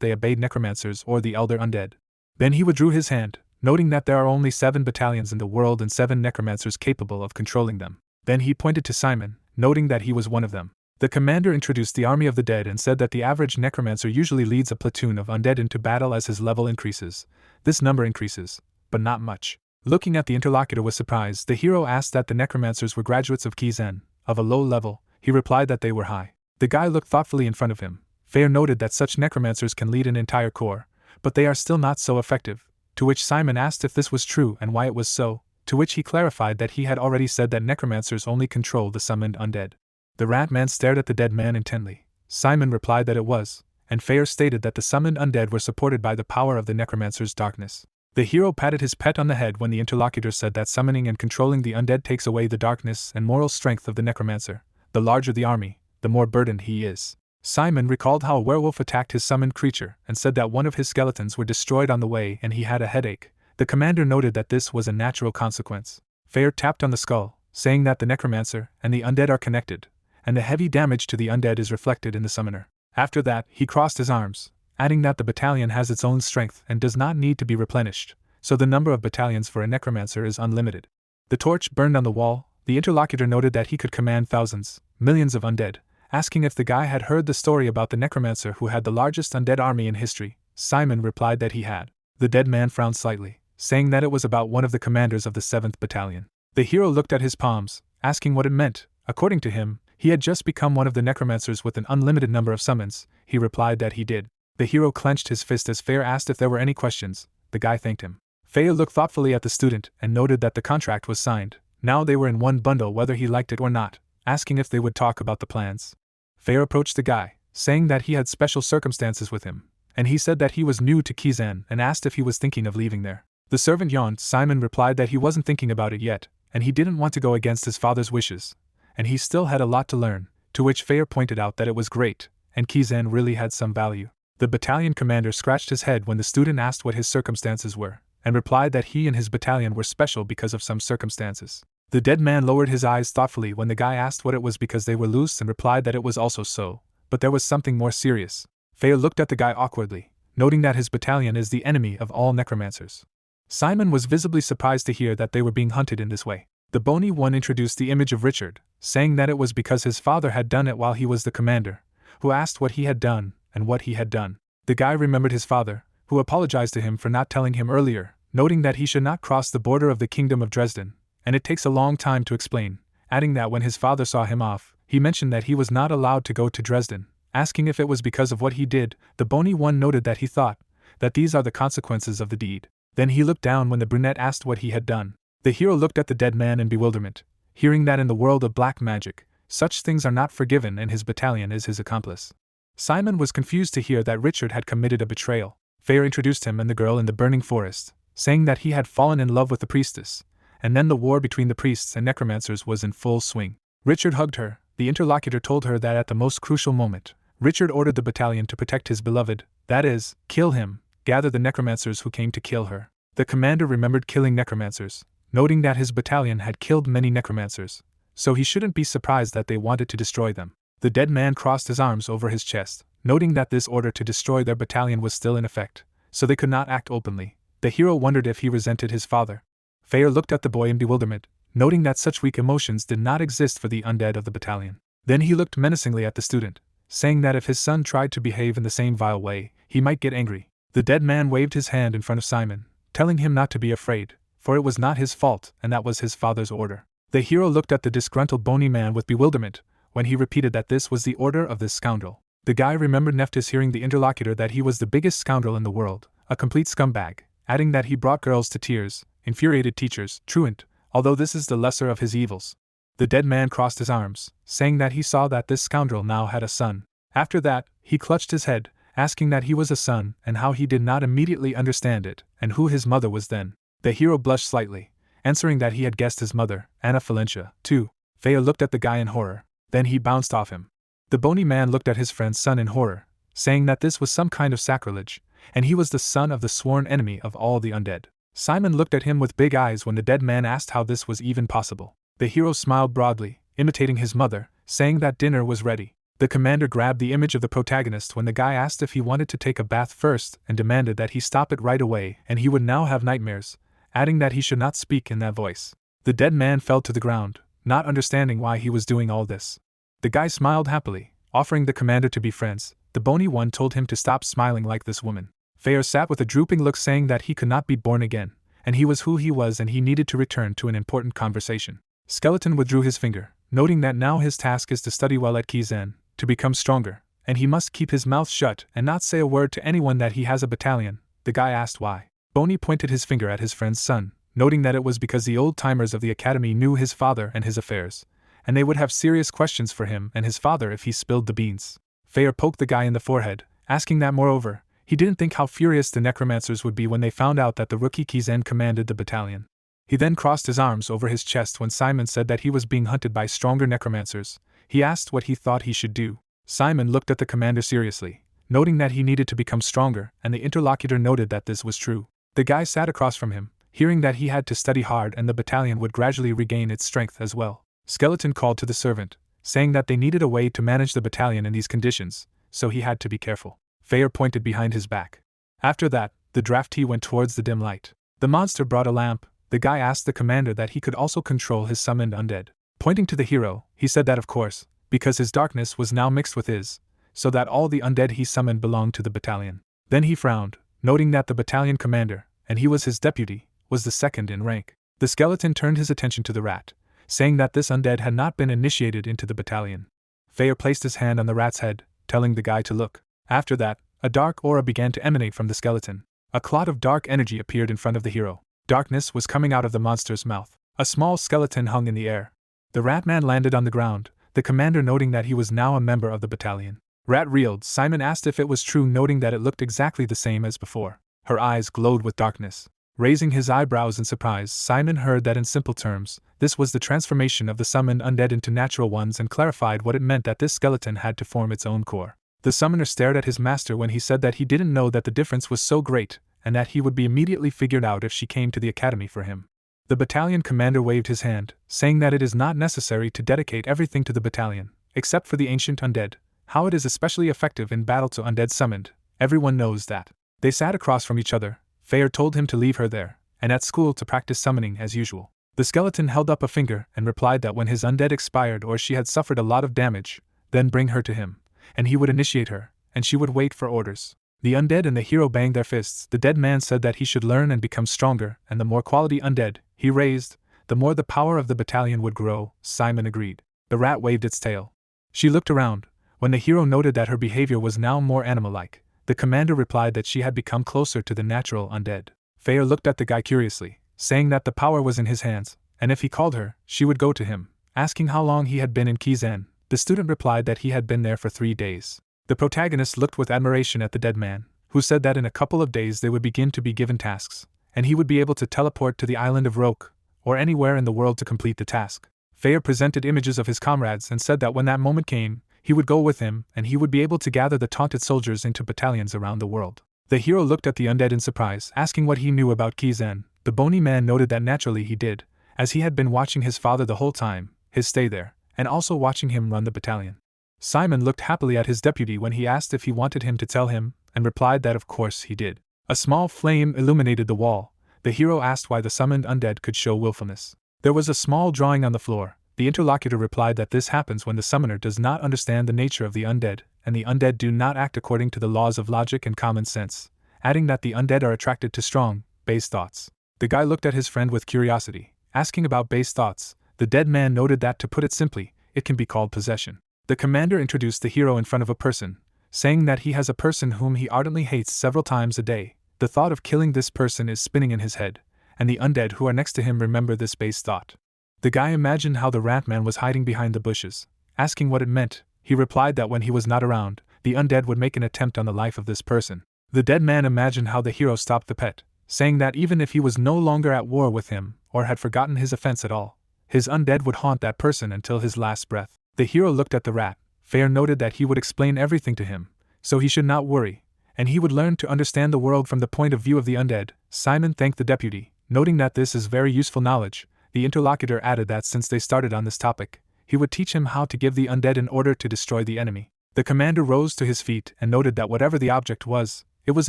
they obeyed necromancers or the elder undead. Then he withdrew his hand, noting that there are only 7 battalions in the world and 7 necromancers capable of controlling them. Then he pointed to Simon, noting that he was one of them. The commander introduced the army of the dead and said that the average necromancer usually leads a platoon of undead into battle as his level increases. This number increases, but not much. Looking at the interlocutor with surprise, the hero asked that the necromancers were graduates of Kizen, of a low level. He replied that they were high. The guy looked thoughtfully in front of him. Fair noted that such necromancers can lead an entire corps, but they are still not so effective, to which Simon asked if this was true and why it was so, to which he clarified that he had already said that necromancers only control the summoned undead. The rat man stared at the dead man intently. Simon replied that it was, and Fair stated that the summoned undead were supported by the power of the necromancer's darkness. The hero patted his pet on the head when the interlocutor said that summoning and controlling the undead takes away the darkness and moral strength of the necromancer. The larger the army, the more burdened he is. Simon recalled how a werewolf attacked his summoned creature and said that one of his skeletons were destroyed on the way and he had a headache. The commander noted that this was a natural consequence. Fair tapped on the skull, saying that the necromancer and the undead are connected, and the heavy damage to the undead is reflected in the summoner. After that, he crossed his arms, adding that the battalion has its own strength and does not need to be replenished, so the number of battalions for a necromancer is unlimited. The torch burned on the wall. The interlocutor noted that he could command thousands, millions of undead, asking if the guy had heard the story about the necromancer who had the largest undead army in history. Simon replied that he had. The dead man frowned slightly, saying that it was about one of the commanders of the 7th Battalion. The hero looked at his palms, asking what it meant. According to him, he had just become one of the necromancers with an unlimited number of summons. He replied that he did. The hero clenched his fist as Fair asked if there were any questions. The guy thanked him. Fair looked thoughtfully at the student and noted that the contract was signed. Now they were in one bundle whether he liked it or not, asking if they would talk about the plans. Fair approached the guy, saying that he had special circumstances with him, and he said that he was new to Kizen and asked if he was thinking of leaving there. The servant yawned. Simon replied that he wasn't thinking about it yet, and he didn't want to go against his father's wishes, and he still had a lot to learn, to which Fair pointed out that it was great, and Kizen really had some value. The battalion commander scratched his head when the student asked what his circumstances were, and replied that he and his battalion were special because of some circumstances. The dead man lowered his eyes thoughtfully when the guy asked what it was because they were loose and replied that it was also so, but there was something more serious. Fair looked at the guy awkwardly, noting that his battalion is the enemy of all necromancers. Simon was visibly surprised to hear that they were being hunted in this way. The bony one introduced the image of Richard, saying that it was because his father had done it while he was the commander, who asked what he had done and what he had done. The guy remembered his father, who apologized to him for not telling him earlier, noting that he should not cross the border of the Kingdom of Dresden, and it takes a long time to explain, adding that when his father saw him off, he mentioned that he was not allowed to go to Dresden, asking if it was because of what he did. The bony one noted that he thought that these are the consequences of the deed. Then he looked down when the brunette asked what he had done. The hero looked at the dead man in bewilderment, hearing that in the world of black magic, such things are not forgiven and his battalion is his accomplice. Simon was confused to hear that Richard had committed a betrayal. Fair introduced him and the girl in the burning forest, saying that he had fallen in love with the priestess, and then the war between the priests and necromancers was in full swing. Richard hugged her. The interlocutor told her that at the most crucial moment, Richard ordered the battalion to protect his beloved, that is, kill him, gather the necromancers who came to kill her. The commander remembered killing necromancers, noting that his battalion had killed many necromancers, so he shouldn't be surprised that they wanted to destroy them. The dead man crossed his arms over his chest, noting that this order to destroy their battalion was still in effect, so they could not act openly. The hero wondered if he resented his father. Fair looked at the boy in bewilderment, noting that such weak emotions did not exist for the undead of the battalion. Then he looked menacingly at the student, saying that if his son tried to behave in the same vile way, he might get angry. The dead man waved his hand in front of Simon, telling him not to be afraid, for it was not his fault and that was his father's order. The hero looked at the disgruntled bony man with bewilderment when he repeated that this was the order of this scoundrel. The guy remembered Neptus hearing the interlocutor that he was the biggest scoundrel in the world, a complete scumbag, adding that he brought girls to tears, infuriated teachers, truant, although this is the lesser of his evils. The dead man crossed his arms, saying that he saw that this scoundrel now had a son. After that, he clutched his head, asking that he was a son and how he did not immediately understand it, and who his mother was then. The hero blushed slightly, answering that he had guessed his mother, Anna Valencia, too. Fea looked at the guy in horror, then he bounced off him. The bony man looked at his friend's son in horror, saying that this was some kind of sacrilege, and he was the son of the sworn enemy of all the undead. Simon looked at him with big eyes when the dead man asked how this was even possible. The hero smiled broadly, imitating his mother, saying that dinner was ready. The commander grabbed the image of the protagonist when the guy asked if he wanted to take a bath first and demanded that he stop it right away and he would now have nightmares, adding that he should not speak in that voice. The dead man fell to the ground, not understanding why he was doing all this. The guy smiled happily, offering the commander to be friends. The bony one told him to stop smiling like this woman. Fea sat with a drooping look, saying that he could not be born again, and he was who he was and he needed to return to an important conversation. Skeleton withdrew his finger, noting that now his task is to study well at Kizen, to become stronger, and he must keep his mouth shut and not say a word to anyone that he has a battalion. The guy asked why. Bony pointed his finger at his friend's son, noting that it was because the old-timers of the academy knew his father and his affairs, and they would have serious questions for him and his father if he spilled the beans. Fea poked the guy in the forehead, asking that moreover, he didn't think how furious the Necromancers would be when they found out that the rookie Kizen commanded the battalion. He then crossed his arms over his chest when Simon said that he was being hunted by stronger Necromancers. He asked what he thought he should do. Simon looked at the commander seriously, noting that he needed to become stronger, and the interlocutor noted that this was true. The guy sat across from him, hearing that he had to study hard and the battalion would gradually regain its strength as well. Skeleton called to the servant, saying that they needed a way to manage the battalion in these conditions, so he had to be careful. Fea pointed behind his back. After that, the draftee went towards the dim light. The monster brought a lamp. The guy asked the commander that he could also control his summoned undead. Pointing to the hero, he said that of course, because his darkness was now mixed with his, so that all the undead he summoned belonged to the battalion. Then he frowned, noting that the battalion commander, and he was his deputy, was the second in rank. The skeleton turned his attention to the rat, saying that this undead had not been initiated into the battalion. Fea placed his hand on the rat's head, telling the guy to look. After that, a dark aura began to emanate from the skeleton. A clot of dark energy appeared in front of the hero. Darkness was coming out of the monster's mouth. A small skeleton hung in the air. The rat man landed on the ground, the commander noting that he was now a member of the battalion. Rat reeled. Simon asked if it was true, noting that it looked exactly the same as before. Her eyes glowed with darkness. Raising his eyebrows in surprise, Simon heard that in simple terms, this was the transformation of the summoned undead into natural ones and clarified what it meant that this skeleton had to form its own core. The summoner stared at his master when he said that he didn't know that the difference was so great, and that he would be immediately figured out if she came to the academy for him. The battalion commander waved his hand, saying that it is not necessary to dedicate everything to the battalion, except for the ancient undead. How it is especially effective in battle to undead summoned, everyone knows that. They sat across from each other. Fea told him to leave her there, and at school to practice summoning as usual. The skeleton held up a finger and replied that when his undead expired or she had suffered a lot of damage, then bring her to him, and he would initiate her, and she would wait for orders. The undead and the hero banged their fists. The dead man said that he should learn and become stronger, and the more quality undead he raised, the more the power of the battalion would grow. Simon agreed. The rat waved its tail. She looked around. When the hero noted that her behavior was now more animal-like, the commander replied that she had become closer to the natural undead. Fea looked at the guy curiously, saying that the power was in his hands, and if he called her, she would go to him. Asking how long he had been in Kizen, the student replied that he had been there for 3 days. The protagonist looked with admiration at the dead man, who said that in a couple of days they would begin to be given tasks, and he would be able to teleport to the island of Roke, or anywhere in the world to complete the task. Fea presented images of his comrades and said that when that moment came, he would go with him, and he would be able to gather the taunted soldiers into battalions around the world. The hero looked at the undead in surprise, asking what he knew about Kizen. The bony man noted that naturally he did, as he had been watching his father the whole time, his stay there, and also watching him run the battalion. Simon looked happily at his deputy when he asked if he wanted him to tell him, and replied that of course he did. A small flame illuminated the wall. The hero asked why the summoned undead could show willfulness. There was a small drawing on the floor. The interlocutor replied that this happens when the summoner does not understand the nature of the undead, and the undead do not act according to the laws of logic and common sense, adding that the undead are attracted to strong, base thoughts. The guy looked at his friend with curiosity, asking about base thoughts. The dead man noted that, to put it simply, it can be called possession. The commander introduced the hero in front of a person, saying that he has a person whom he ardently hates several times a day. The thought of killing this person is spinning in his head, and the undead who are next to him remember this base thought. The guy imagined how the rat man was hiding behind the bushes. Asking what it meant, he replied that when he was not around, the undead would make an attempt on the life of this person. The dead man imagined how the hero stopped the pet, saying that even if he was no longer at war with him, or had forgotten his offense at all, his undead would haunt that person until his last breath. The hero looked at the rat. Fair noted that he would explain everything to him, so he should not worry, and he would learn to understand the world from the point of view of the undead. Simon thanked the deputy, noting that this is very useful knowledge. The interlocutor added that since they started on this topic, he would teach him how to give the undead in order to destroy the enemy. The commander rose to his feet and noted that whatever the object was, it was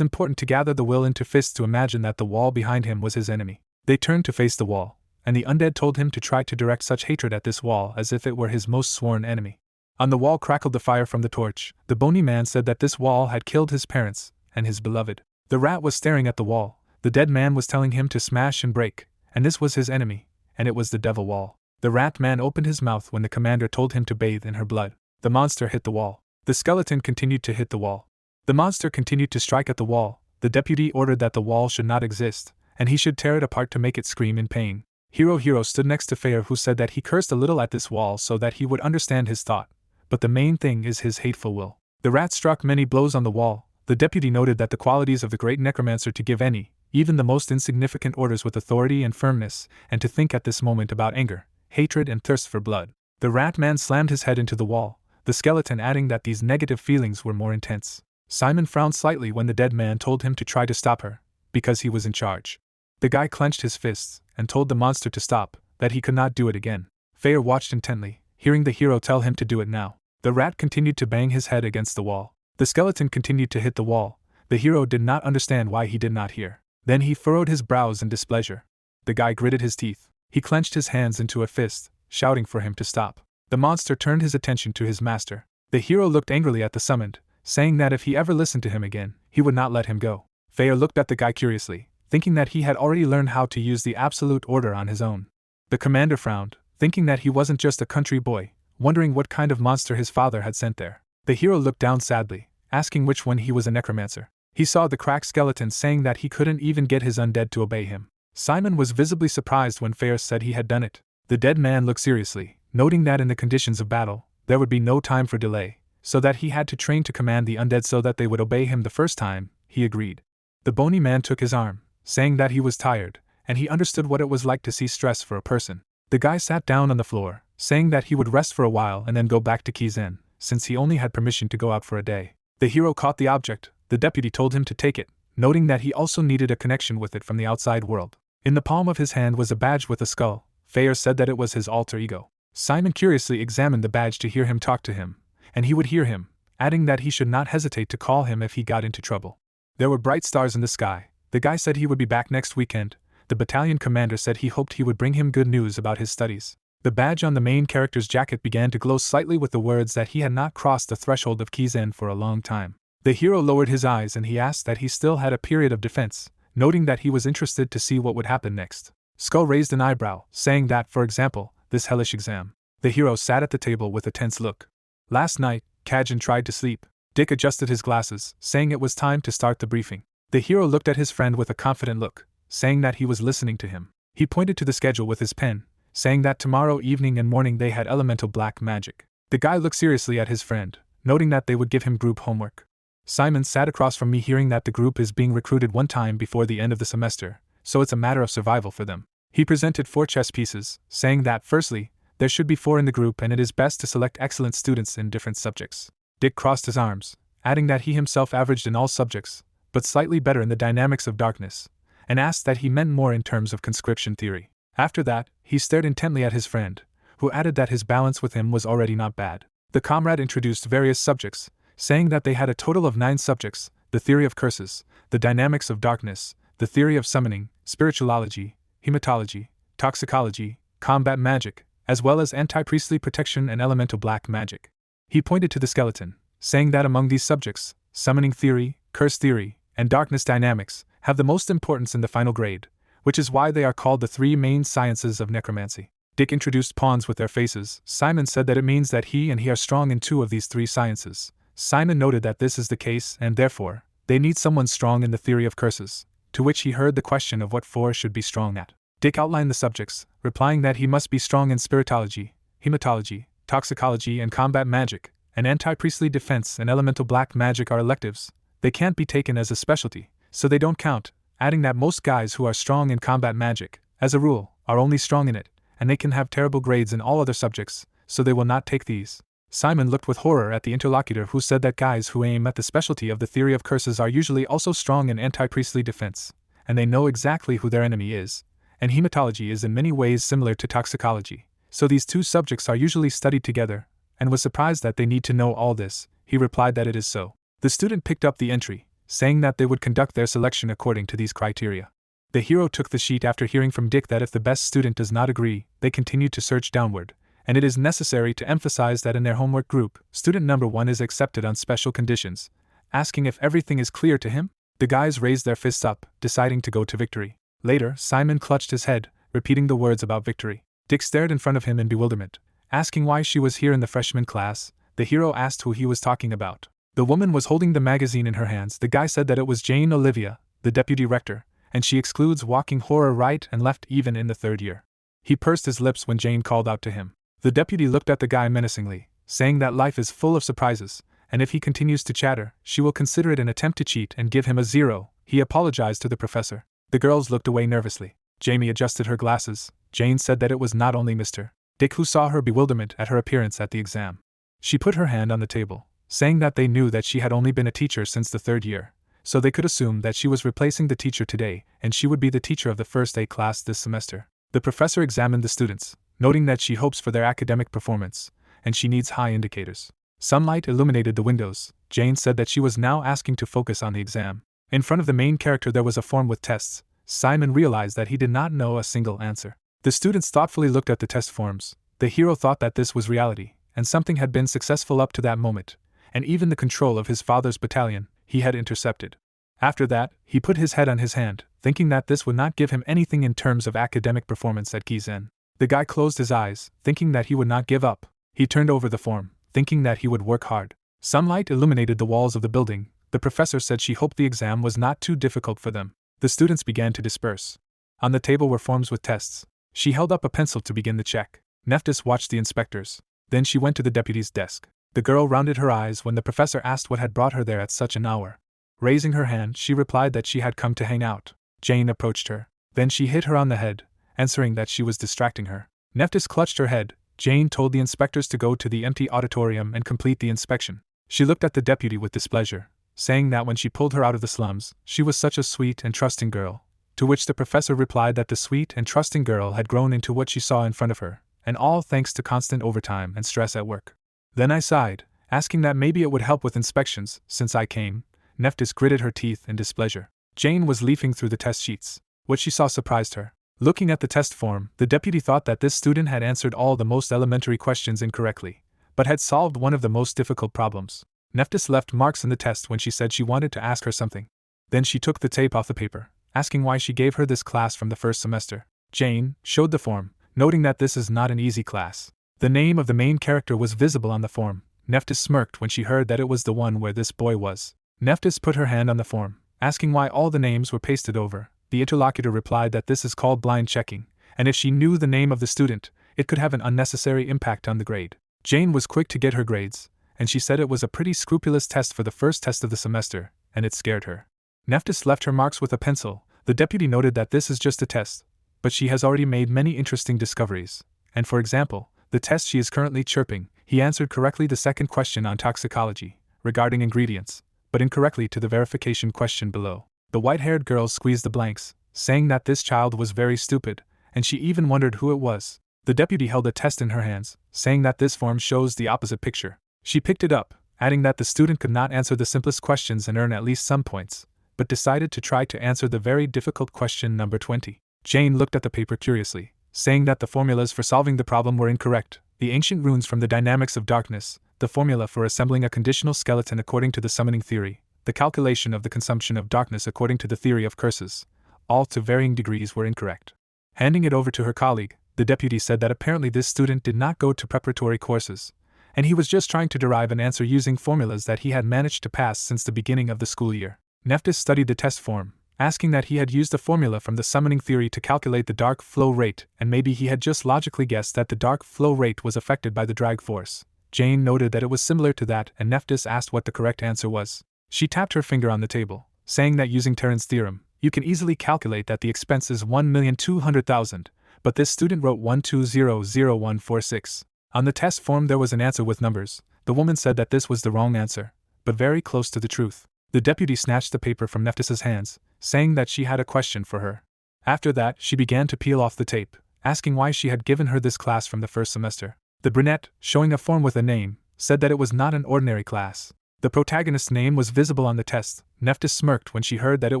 important to gather the will into fists to imagine that the wall behind him was his enemy. They turned to face the wall, and the undead told him to try to direct such hatred at this wall as if it were his most sworn enemy. On the wall crackled the fire from the torch. The bony man said that this wall had killed his parents and his beloved. The rat was staring at the wall. The dead man was telling him to smash and break, and this was his enemy, and it was the devil wall. The rat man opened his mouth when the commander told him to bathe in her blood. The monster hit the wall. The skeleton continued to hit the wall. The monster continued to strike at the wall. The deputy ordered that the wall should not exist, and he should tear it apart to make it scream in pain. Hero stood next to Fair, who said that he cursed a little at this wall so that he would understand his thought. But the main thing is his hateful will. The rat struck many blows on the wall. The deputy noted that the qualities of the great necromancer to give any, even the most insignificant orders with authority and firmness, and to think at this moment about anger, hatred and thirst for blood. The rat man slammed his head into the wall, the skeleton adding that these negative feelings were more intense. Simon frowned slightly when the dead man told him to try to stop her, because he was in charge. The guy clenched his fists and told the monster to stop, that he could not do it again. Fair watched intently, hearing the hero tell him to do it now. The rat continued to bang his head against the wall. The skeleton continued to hit the wall. The hero did not understand why he did not hear. Then he furrowed his brows in displeasure. The guy gritted his teeth. He clenched his hands into a fist, shouting for him to stop. The monster turned his attention to his master. The hero looked angrily at the summoned, saying that if he ever listened to him again, he would not let him go. Fair looked at the guy curiously, thinking that he had already learned how to use the absolute order on his own. The commander frowned, thinking that he wasn't just a country boy, wondering what kind of monster his father had sent there. The hero looked down sadly, asking which one he was a necromancer. He saw the cracked skeleton saying that he couldn't even get his undead to obey him. Simon was visibly surprised when Fair said he had done it. The dead man looked seriously, noting that in the conditions of battle, there would be no time for delay, so that he had to train to command the undead so that they would obey him the first time. He agreed. The bony man took his arm, saying that he was tired, and he understood what it was like to see stress for a person. The guy sat down on the floor, saying that he would rest for a while and then go back to Kizen, since he only had permission to go out for a day. The hero caught the object. The deputy told him to take it, noting that he also needed a connection with it from the outside world. In the palm of his hand was a badge with a skull. Fair said that it was his alter ego. Simon curiously examined the badge to hear him talk to him, and he would hear him, adding that he should not hesitate to call him if he got into trouble. There were bright stars in the sky. The guy said he would be back next weekend. The battalion commander said he hoped he would bring him good news about his studies. The badge on the main character's jacket began to glow slightly with the words that he had not crossed the threshold of Kizen for a long time. The hero lowered his eyes and he asked that he still had a period of defense, noting that he was interested to see what would happen next. Skull raised an eyebrow, saying that, for example, this hellish exam. The hero sat at the table with a tense look. Last night, Kizen tried to sleep. Dick adjusted his glasses, saying it was time to start the briefing. The hero looked at his friend with a confident look, saying that he was listening to him. He pointed to the schedule with his pen, saying that tomorrow evening and morning they had elemental black magic. The guy looked seriously at his friend, noting that they would give him group homework. Simon sat across from me, hearing that the group is being recruited one time before the end of the semester, so it's a matter of survival for them. He presented 4 chess pieces, saying that, firstly, there should be 4 in the group and it is best to select excellent students in different subjects. Dick crossed his arms, adding that he himself averaged in all subjects, but slightly better in the dynamics of darkness, and asked that he meant more in terms of conscription theory. After that, he stared intently at his friend, who added that his balance with him was already not bad. The comrade introduced various subjects, saying that they had a total of 9 subjects: the theory of curses, the dynamics of darkness, the theory of summoning, spirituality, hematology, toxicology, combat magic, as well as anti-priestly protection and elemental black magic. He pointed to the skeleton, saying that among these subjects, summoning theory, curse theory, and darkness dynamics have the most importance in the final grade, which is why they are called the 3 main sciences of necromancy. Dick introduced pawns with their faces. Simon said that it means that he and he are strong in 2 of these 3 sciences. Simon noted that this is the case and therefore, they need someone strong in the theory of curses, to which he heard the question of what force should be strong at. Dick outlined the subjects, replying that he must be strong in spiritology, hematology, toxicology and combat magic, and anti-priestly defense and elemental black magic are electives. They can't be taken as a specialty, so they don't count, adding that most guys who are strong in combat magic, as a rule, are only strong in it, and they can have terrible grades in all other subjects, so they will not take these. Simon looked with horror at the interlocutor who said that guys who aim at the specialty of the theory of curses are usually also strong in anti-priestly defense, and they know exactly who their enemy is, and hematology is in many ways similar to toxicology, so these two subjects are usually studied together, and was surprised that they need to know all this. He replied that it is so. The student picked up the entry, saying that they would conduct their selection according to these criteria. The hero took the sheet after hearing from Dick that if the best student does not agree, they continue to search downward, and it is necessary to emphasize that in their homework group, student number 1 is accepted on special conditions, asking if everything is clear to him. The guys raised their fists up, deciding to go to victory. Later, Simon clutched his head, repeating the words about victory. Dick stared in front of him in bewilderment, asking why she was here in the freshman class. The hero asked who he was talking about. The woman was holding the magazine in her hands. The guy said that it was Jane Olivia, the deputy rector, and she excludes walking horror right and left even in the 3rd year. He pursed his lips when Jane called out to him. The deputy looked at the guy menacingly, saying that life is full of surprises, and if he continues to chatter, she will consider it an attempt to cheat and give him a 0. He apologized to the professor. The girls looked away nervously. Jamie adjusted her glasses. Jane said that it was not only Mr. Dick who saw her bewilderment at her appearance at the exam. She put her hand on the table, saying that they knew that she had only been a teacher since the 3rd year, so they could assume that she was replacing the teacher today, and she would be the teacher of the first A class this semester. The professor examined the students, noting that she hopes for their academic performance, and she needs high indicators. Sunlight illuminated the windows. Jane said that she was now asking to focus on the exam. In front of the main character there was a form with tests. Simon realized that he did not know a single answer. The students thoughtfully looked at the test forms. The hero thought that this was reality, and something had been successful up to that moment, and even the control of his father's battalion, he had intercepted. After that, he put his head on his hand, thinking that this would not give him anything in terms of academic performance at Kizen. The guy closed his eyes, thinking that he would not give up. He turned over the form, thinking that he would work hard. Sunlight illuminated the walls of the building. The professor said she hoped the exam was not too difficult for them. The students began to disperse. On the table were forms with tests. She held up a pencil to begin the check. Neptus watched the inspectors. Then she went to the deputy's desk. The girl rounded her eyes when the professor asked what had brought her there at such an hour. Raising her hand, she replied that she had come to hang out. Jane approached her. Then she hit her on the head, answering that she was distracting her. Neptus clutched her head. Jane told the inspectors to go to the empty auditorium and complete the inspection. She looked at the deputy with displeasure, saying that when she pulled her out of the slums, she was such a sweet and trusting girl, to which the professor replied that the sweet and trusting girl had grown into what she saw in front of her, and all thanks to constant overtime and stress at work. Then I sighed, asking that maybe it would help with inspections, since I came. Neptus gritted her teeth in displeasure. Jane was leafing through the test sheets. What she saw surprised her. Looking at the test form, the deputy thought that this student had answered all the most elementary questions incorrectly, but had solved one of the most difficult problems. Neptus left marks in the test when she said she wanted to ask her something. Then she took the tape off the paper, asking why she gave her this class from the first semester. Jane showed the form, noting that this is not an easy class. The name of the main character was visible on the form. Neptus smirked when she heard that it was the one where this boy was. Neptus put her hand on the form, asking why all the names were pasted over. The interlocutor replied that this is called blind checking, and if she knew the name of the student, it could have an unnecessary impact on the grade. Jane was quick to get her grades, and she said it was a pretty scrupulous test for the first test of the semester, and it scared her. Neptus left her marks with a pencil. The deputy noted that this is just a test, but she has already made many interesting discoveries, and for example, the test she is currently chirping, he answered correctly the second question on toxicology, regarding ingredients, but incorrectly to the verification question below. The white-haired girl squeezed the blanks, saying that this child was very stupid, and she even wondered who it was. The deputy held a test in her hands, saying that this form shows the opposite picture. She picked it up, adding that the student could not answer the simplest questions and earn at least some points, but decided to try to answer the very difficult question number 20. Jane looked at the paper curiously, saying that the formulas for solving the problem were incorrect. The ancient runes from the dynamics of darkness, the formula for assembling a conditional skeleton according to the summoning theory, the calculation of the consumption of darkness according to the theory of curses, all to varying degrees were incorrect. Handing it over to her colleague, the deputy said that apparently this student did not go to preparatory courses, and he was just trying to derive an answer using formulas that he had managed to pass since the beginning of the school year. Neptus studied the test form, asking that he had used a formula from the summoning theory to calculate the dark flow rate, and maybe he had just logically guessed that the dark flow rate was affected by the drag force. Jane noted that it was similar to that, and Neptus asked what the correct answer was. She tapped her finger on the table, saying that using Terran's theorem, you can easily calculate that the expense is 1,200,000, but this student wrote 1200146. On the test form there was an answer with numbers. The woman said that this was the wrong answer, but very close to the truth. The deputy snatched the paper from Neptus's hands, saying that she had a question for her. After that, she began to peel off the tape, asking why she had given her this class from the first semester. The brunette, showing a form with a name, said that it was not an ordinary class. The protagonist's name was visible on the test. Neptus smirked when she heard that it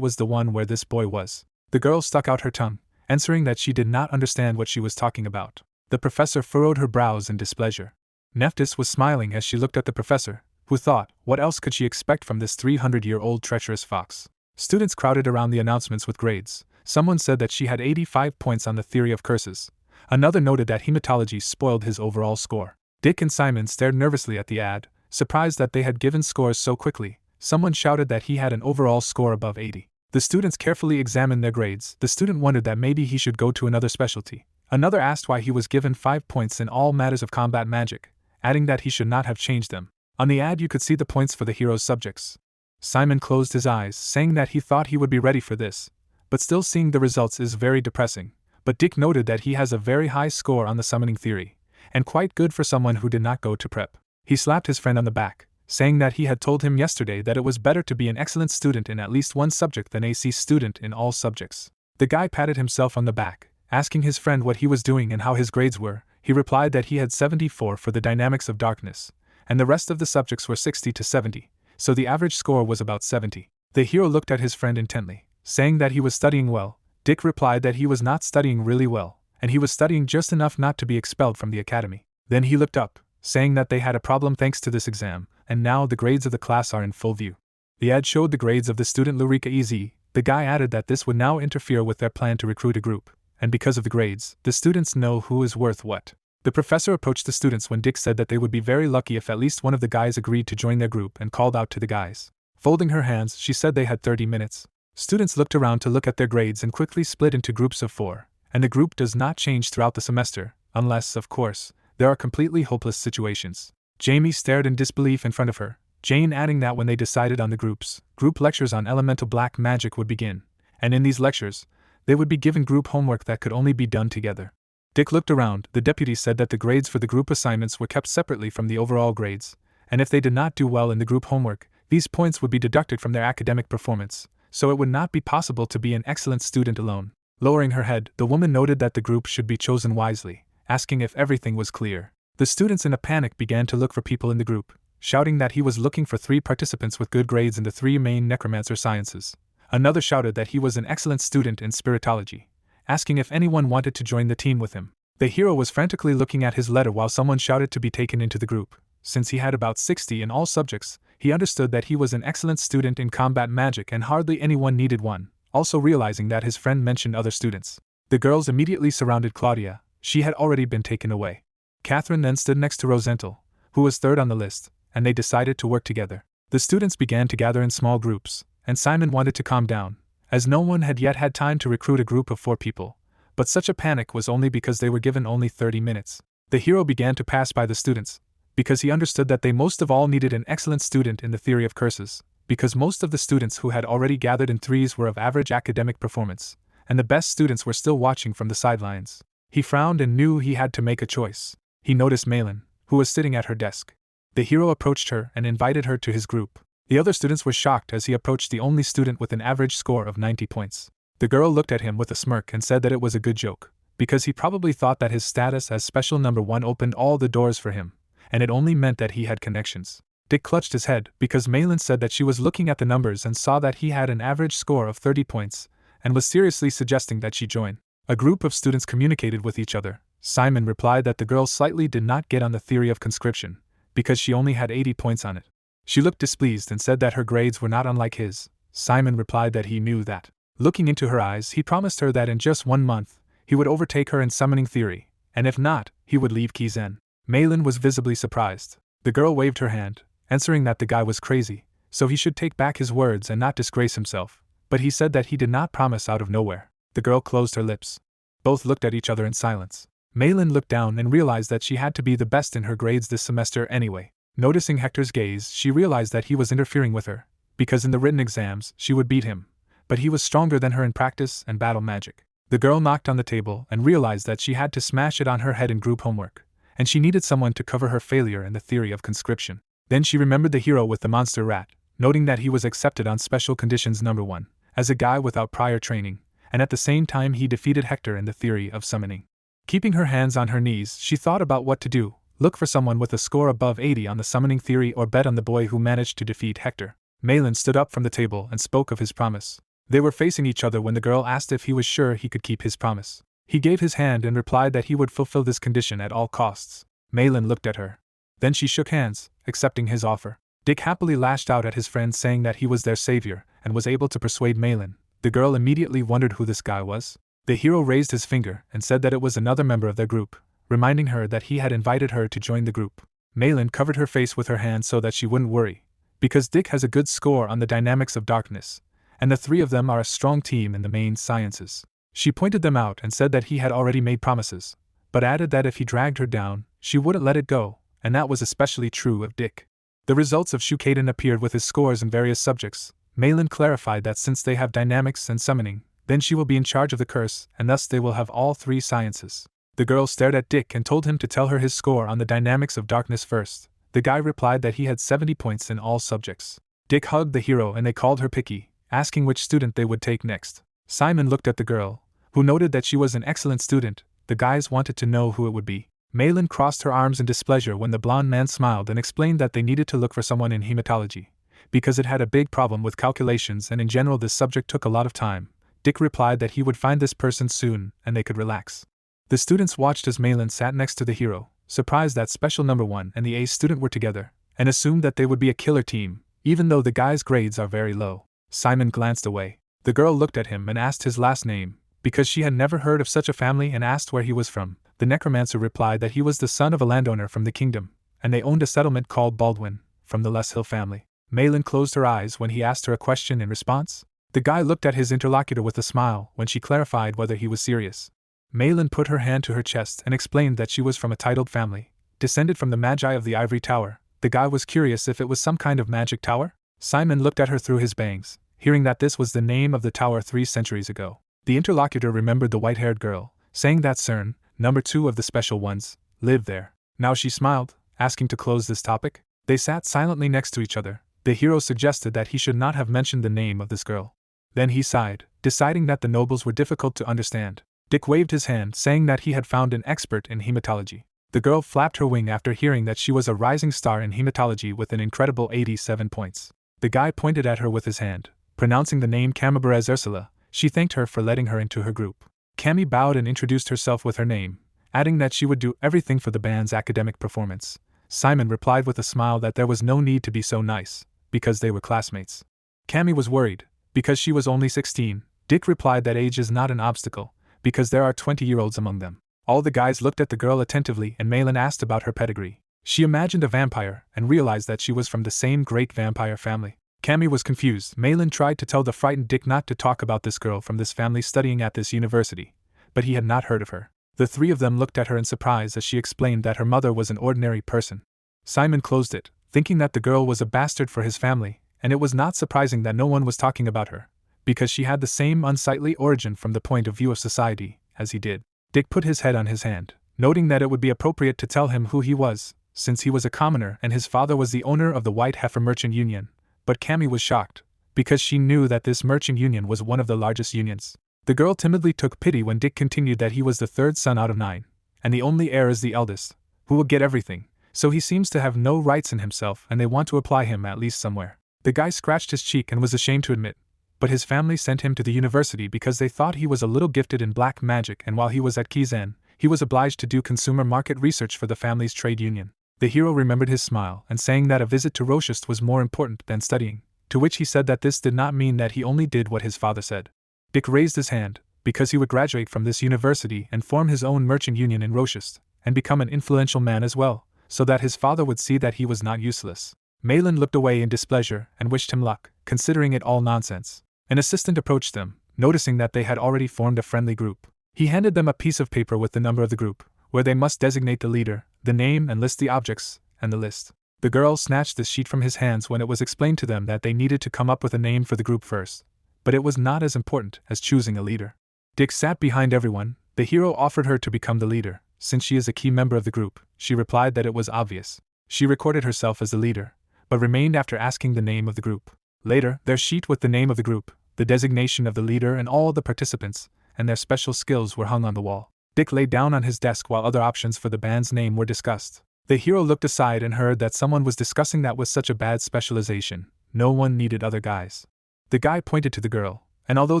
was the one where this boy was. The girl stuck out her tongue, answering that she did not understand what she was talking about. The professor furrowed her brows in displeasure. Neptus was smiling as she looked at the professor, who thought, what else could she expect from this 300-year-old treacherous fox? Students crowded around the announcements with grades. Someone said that she had 85 points on the theory of curses. Another noted that hematology spoiled his overall score. Dick and Simon stared nervously at the ad, surprised that they had given scores so quickly. Someone shouted that he had an overall score above 80. The students carefully examined their grades. The student wondered that maybe he should go to another specialty. Another asked why he was given 5 points in all matters of combat magic, adding that he should not have changed them. On the ad you could see the points for the hero's subjects. Simon closed his eyes, saying that he thought he would be ready for this, but still seeing the results is very depressing. But Dick noted that he has a very high score on the summoning theory, and quite good for someone who did not go to prep. He slapped his friend on the back, saying that he had told him yesterday that it was better to be an excellent student in at least one subject than a C student in all subjects. The guy patted himself on the back, asking his friend what he was doing and how his grades were. He replied that he had 74 for the dynamics of darkness, and the rest of the subjects were 60 to 70, so the average score was about 70. The hero looked at his friend intently, saying that he was studying well. Dick replied that he was not studying really well, and he was studying just enough not to be expelled from the academy. Then he looked up, saying that they had a problem thanks to this exam, and now the grades of the class are in full view. The ad showed the grades of the student Lurika EZ. The guy added that this would now interfere with their plan to recruit a group, and because of the grades, the students know who is worth what. The professor approached the students when Dick said that they would be very lucky if at least one of the guys agreed to join their group and called out to the guys. Folding her hands, she said they had 30 minutes. Students looked around to look at their grades and quickly split into groups of 4, and the group does not change throughout the semester, unless, of course, there are completely hopeless situations. Jamie stared in disbelief in front of her, Jane adding that when they decided on the groups, group lectures on elemental black magic would begin, and in these lectures, they would be given group homework that could only be done together. Dick looked around. The deputy said that the grades for the group assignments were kept separately from the overall grades, and if they did not do well in the group homework, these points would be deducted from their academic performance, so it would not be possible to be an excellent student alone. Lowering her head, the woman noted that the group should be chosen wisely, asking if everything was clear. The students in a panic began to look for people in the group, shouting that he was looking for 3 participants with good grades in the 3 main necromancer sciences. Another shouted that he was an excellent student in spiritology, asking if anyone wanted to join the team with him. The hero was frantically looking at his letter while someone shouted to be taken into the group. Since he had about 60 in all subjects, he understood that he was an excellent student in combat magic and hardly anyone needed one, also realizing that his friend mentioned other students. The girls immediately surrounded Claudia. She had already been taken away. Catherine then stood next to Rosenthal, who was third on the list, and they decided to work together. The students began to gather in small groups, and Simon wanted to calm down, as no one had yet had time to recruit a group of 4 people. But such a panic was only because they were given only 30 minutes. The hero began to pass by the students, because he understood that they most of all needed an excellent student in the theory of curses, because most of the students who had already gathered in 3s were of average academic performance, and the best students were still watching from the sidelines. He frowned and knew he had to make a choice. He noticed Malin, who was sitting at her desk. The hero approached her and invited her to his group. The other students were shocked as he approached the only student with an average score of 90 points. The girl looked at him with a smirk and said that it was a good joke, because he probably thought that his status as special number 1 opened all the doors for him, and it only meant that he had connections. Dick clutched his head because Malin said that she was looking at the numbers and saw that he had an average score of 30 points, and was seriously suggesting that she join. A group of students communicated with each other. Simon replied that the girl slightly did not get on the theory of conscription, because she only had 80 points on it. She looked displeased and said that her grades were not unlike his. Simon replied that he knew that. Looking into her eyes, he promised her that in just 1 month, he would overtake her in summoning theory, and if not, he would leave Kizen. Malin was visibly surprised. The girl waved her hand, answering that the guy was crazy, so he should take back his words and not disgrace himself. but he said that he did not promise out of nowhere. The girl closed her lips. Both looked at each other in silence. Malin looked down and realized that she had to be the best in her grades this semester anyway. Noticing Hector's gaze, she realized that he was interfering with her, because in the written exams, she would beat him. But he was stronger than her in practice and battle magic. The girl knocked on the table and realized that she had to smash it on her head in group homework, and she needed someone to cover her failure in the theory of conscription. Then she remembered the hero with the monster rat, noting that he was accepted on special conditions number 1, as a guy without prior training, and at the same time he defeated Hector in the theory of summoning. Keeping her hands on her knees, she thought about what to do: look for someone with a score above 80 on the summoning theory or bet on the boy who managed to defeat Hector. Malin stood up from the table and spoke of his promise. They were facing each other when the girl asked if he was sure he could keep his promise. He gave his hand and replied that he would fulfill this condition at all costs. Malin looked at her. Then she shook hands, accepting his offer. Dick happily lashed out at his friend, saying that he was their savior and was able to persuade Malin. The girl immediately wondered who this guy was. The hero raised his finger and said that it was another member of their group, reminding her that he had invited her to join the group. Malin covered her face with her hand so that she wouldn't worry, because Dick has a good score on the dynamics of darkness, and the three of them are a strong team in the main sciences. She pointed them out and said that he had already made promises, but added that if he dragged her down, she wouldn't let it go, and that was especially true of Dick. The results of Keyzen appeared with his scores in various subjects. Malin clarified that since they have dynamics and summoning, then she will be in charge of the curse, and thus they will have all 3 sciences. The girl stared at Dick and told him to tell her his score on the dynamics of darkness first. The guy replied that he had 70 points in all subjects. Dick hugged the hero and they called her picky, asking which student they would take next. Simon looked at the girl, who noted that she was an excellent student. The guys wanted to know who it would be. Malin crossed her arms in displeasure when the blonde man smiled and explained that they needed to look for someone in hematology, because it had a big problem with calculations and in general this subject took a lot of time. Dick replied that he would find this person soon and they could relax. The students watched as Malin sat next to the hero, surprised that special number 1 and the A student were together, and assumed that they would be a killer team, even though the guy's grades are very low. Simon glanced away. The girl looked at him and asked his last name, because she had never heard of such a family, and asked where he was from. The Necromancer replied that he was the son of a landowner from the kingdom, and they owned a settlement called Baldwin, from the Les Hill family. Malin closed her eyes when he asked her a question in response. The guy looked at his interlocutor with a smile when she clarified whether he was serious. Malin put her hand to her chest and explained that she was from a titled family, descended from the Magi of the Ivory Tower. The guy was curious if it was some kind of magic tower. Simon looked at her through his bangs, hearing that this was the name of the tower 3 centuries ago. The interlocutor remembered the white-haired girl, saying that CERN, number 2 of the special ones, lived there. Now she smiled, asking to close this topic. They sat silently next to each other. The hero suggested that he should not have mentioned the name of this girl. Then he sighed, deciding that the nobles were difficult to understand. Dick waved his hand, saying that he had found an expert in hematology. The girl flapped her wing after hearing that she was a rising star in hematology with an incredible 87 points. The guy pointed at her with his hand, pronouncing the name Camibarez Ursula. She thanked her for letting her into her group. Cami bowed and introduced herself with her name, adding that she would do everything for the band's academic performance. Simon replied with a smile that there was no need to be so nice, because they were classmates. Cami was worried, because she was only 16. Dick replied that age is not an obstacle, because there are 20-year-olds among them. All the guys looked at the girl attentively and Malin asked about her pedigree. She imagined a vampire and realized that she was from the same great vampire family. Cami was confused. Malin tried to tell the frightened Dick not to talk about this girl from this family studying at this university, but he had not heard of her. The 3 of them looked at her in surprise as she explained that her mother was an ordinary person. Simon closed it, thinking that the girl was a bastard for his family, and it was not surprising that no one was talking about her, because she had the same unsightly origin from the point of view of society as he did. Dick put his head on his hand, noting that it would be appropriate to tell him who he was, since he was a commoner and his father was the owner of the White Heifer Merchant Union. But Cami was shocked, because she knew that this merchant union was one of the largest unions. The girl timidly took pity when Dick continued that he was the 3rd son out of 9, and the only heir is the eldest, who will get everything, so he seems to have no rights in himself and they want to apply him at least somewhere. The guy scratched his cheek and was ashamed to admit, but his family sent him to the university because they thought he was a little gifted in black magic, and while he was at Kizen, he was obliged to do consumer market research for the family's trade union. The hero remembered his smile and saying that a visit to Rochest was more important than studying, to which he said that this did not mean that he only did what his father said. Dick raised his hand, because he would graduate from this university and form his own merchant union in Rochest, and become an influential man as well, so that his father would see that he was not useless. Malin looked away in displeasure and wished him luck, considering it all nonsense. An assistant approached them, noticing that they had already formed a friendly group. He handed them a piece of paper with the number of the group, where they must designate the leader, the name, and list the objects, and the list. The girls snatched this sheet from his hands when it was explained to them that they needed to come up with a name for the group first, but it was not as important as choosing a leader. Dick sat behind everyone. The hero offered her to become the leader. Since she is a key member of the group, she replied that it was obvious. She recorded herself as the leader, but remained after asking the name of the group. Later, their sheet with the name of the group, the designation of the leader and all the participants, and their special skills were hung on the wall. Dick lay down on his desk while other options for the band's name were discussed. The hero looked aside and heard that someone was discussing that with such a bad specialization, no one needed other guys. The guy pointed to the girl, and although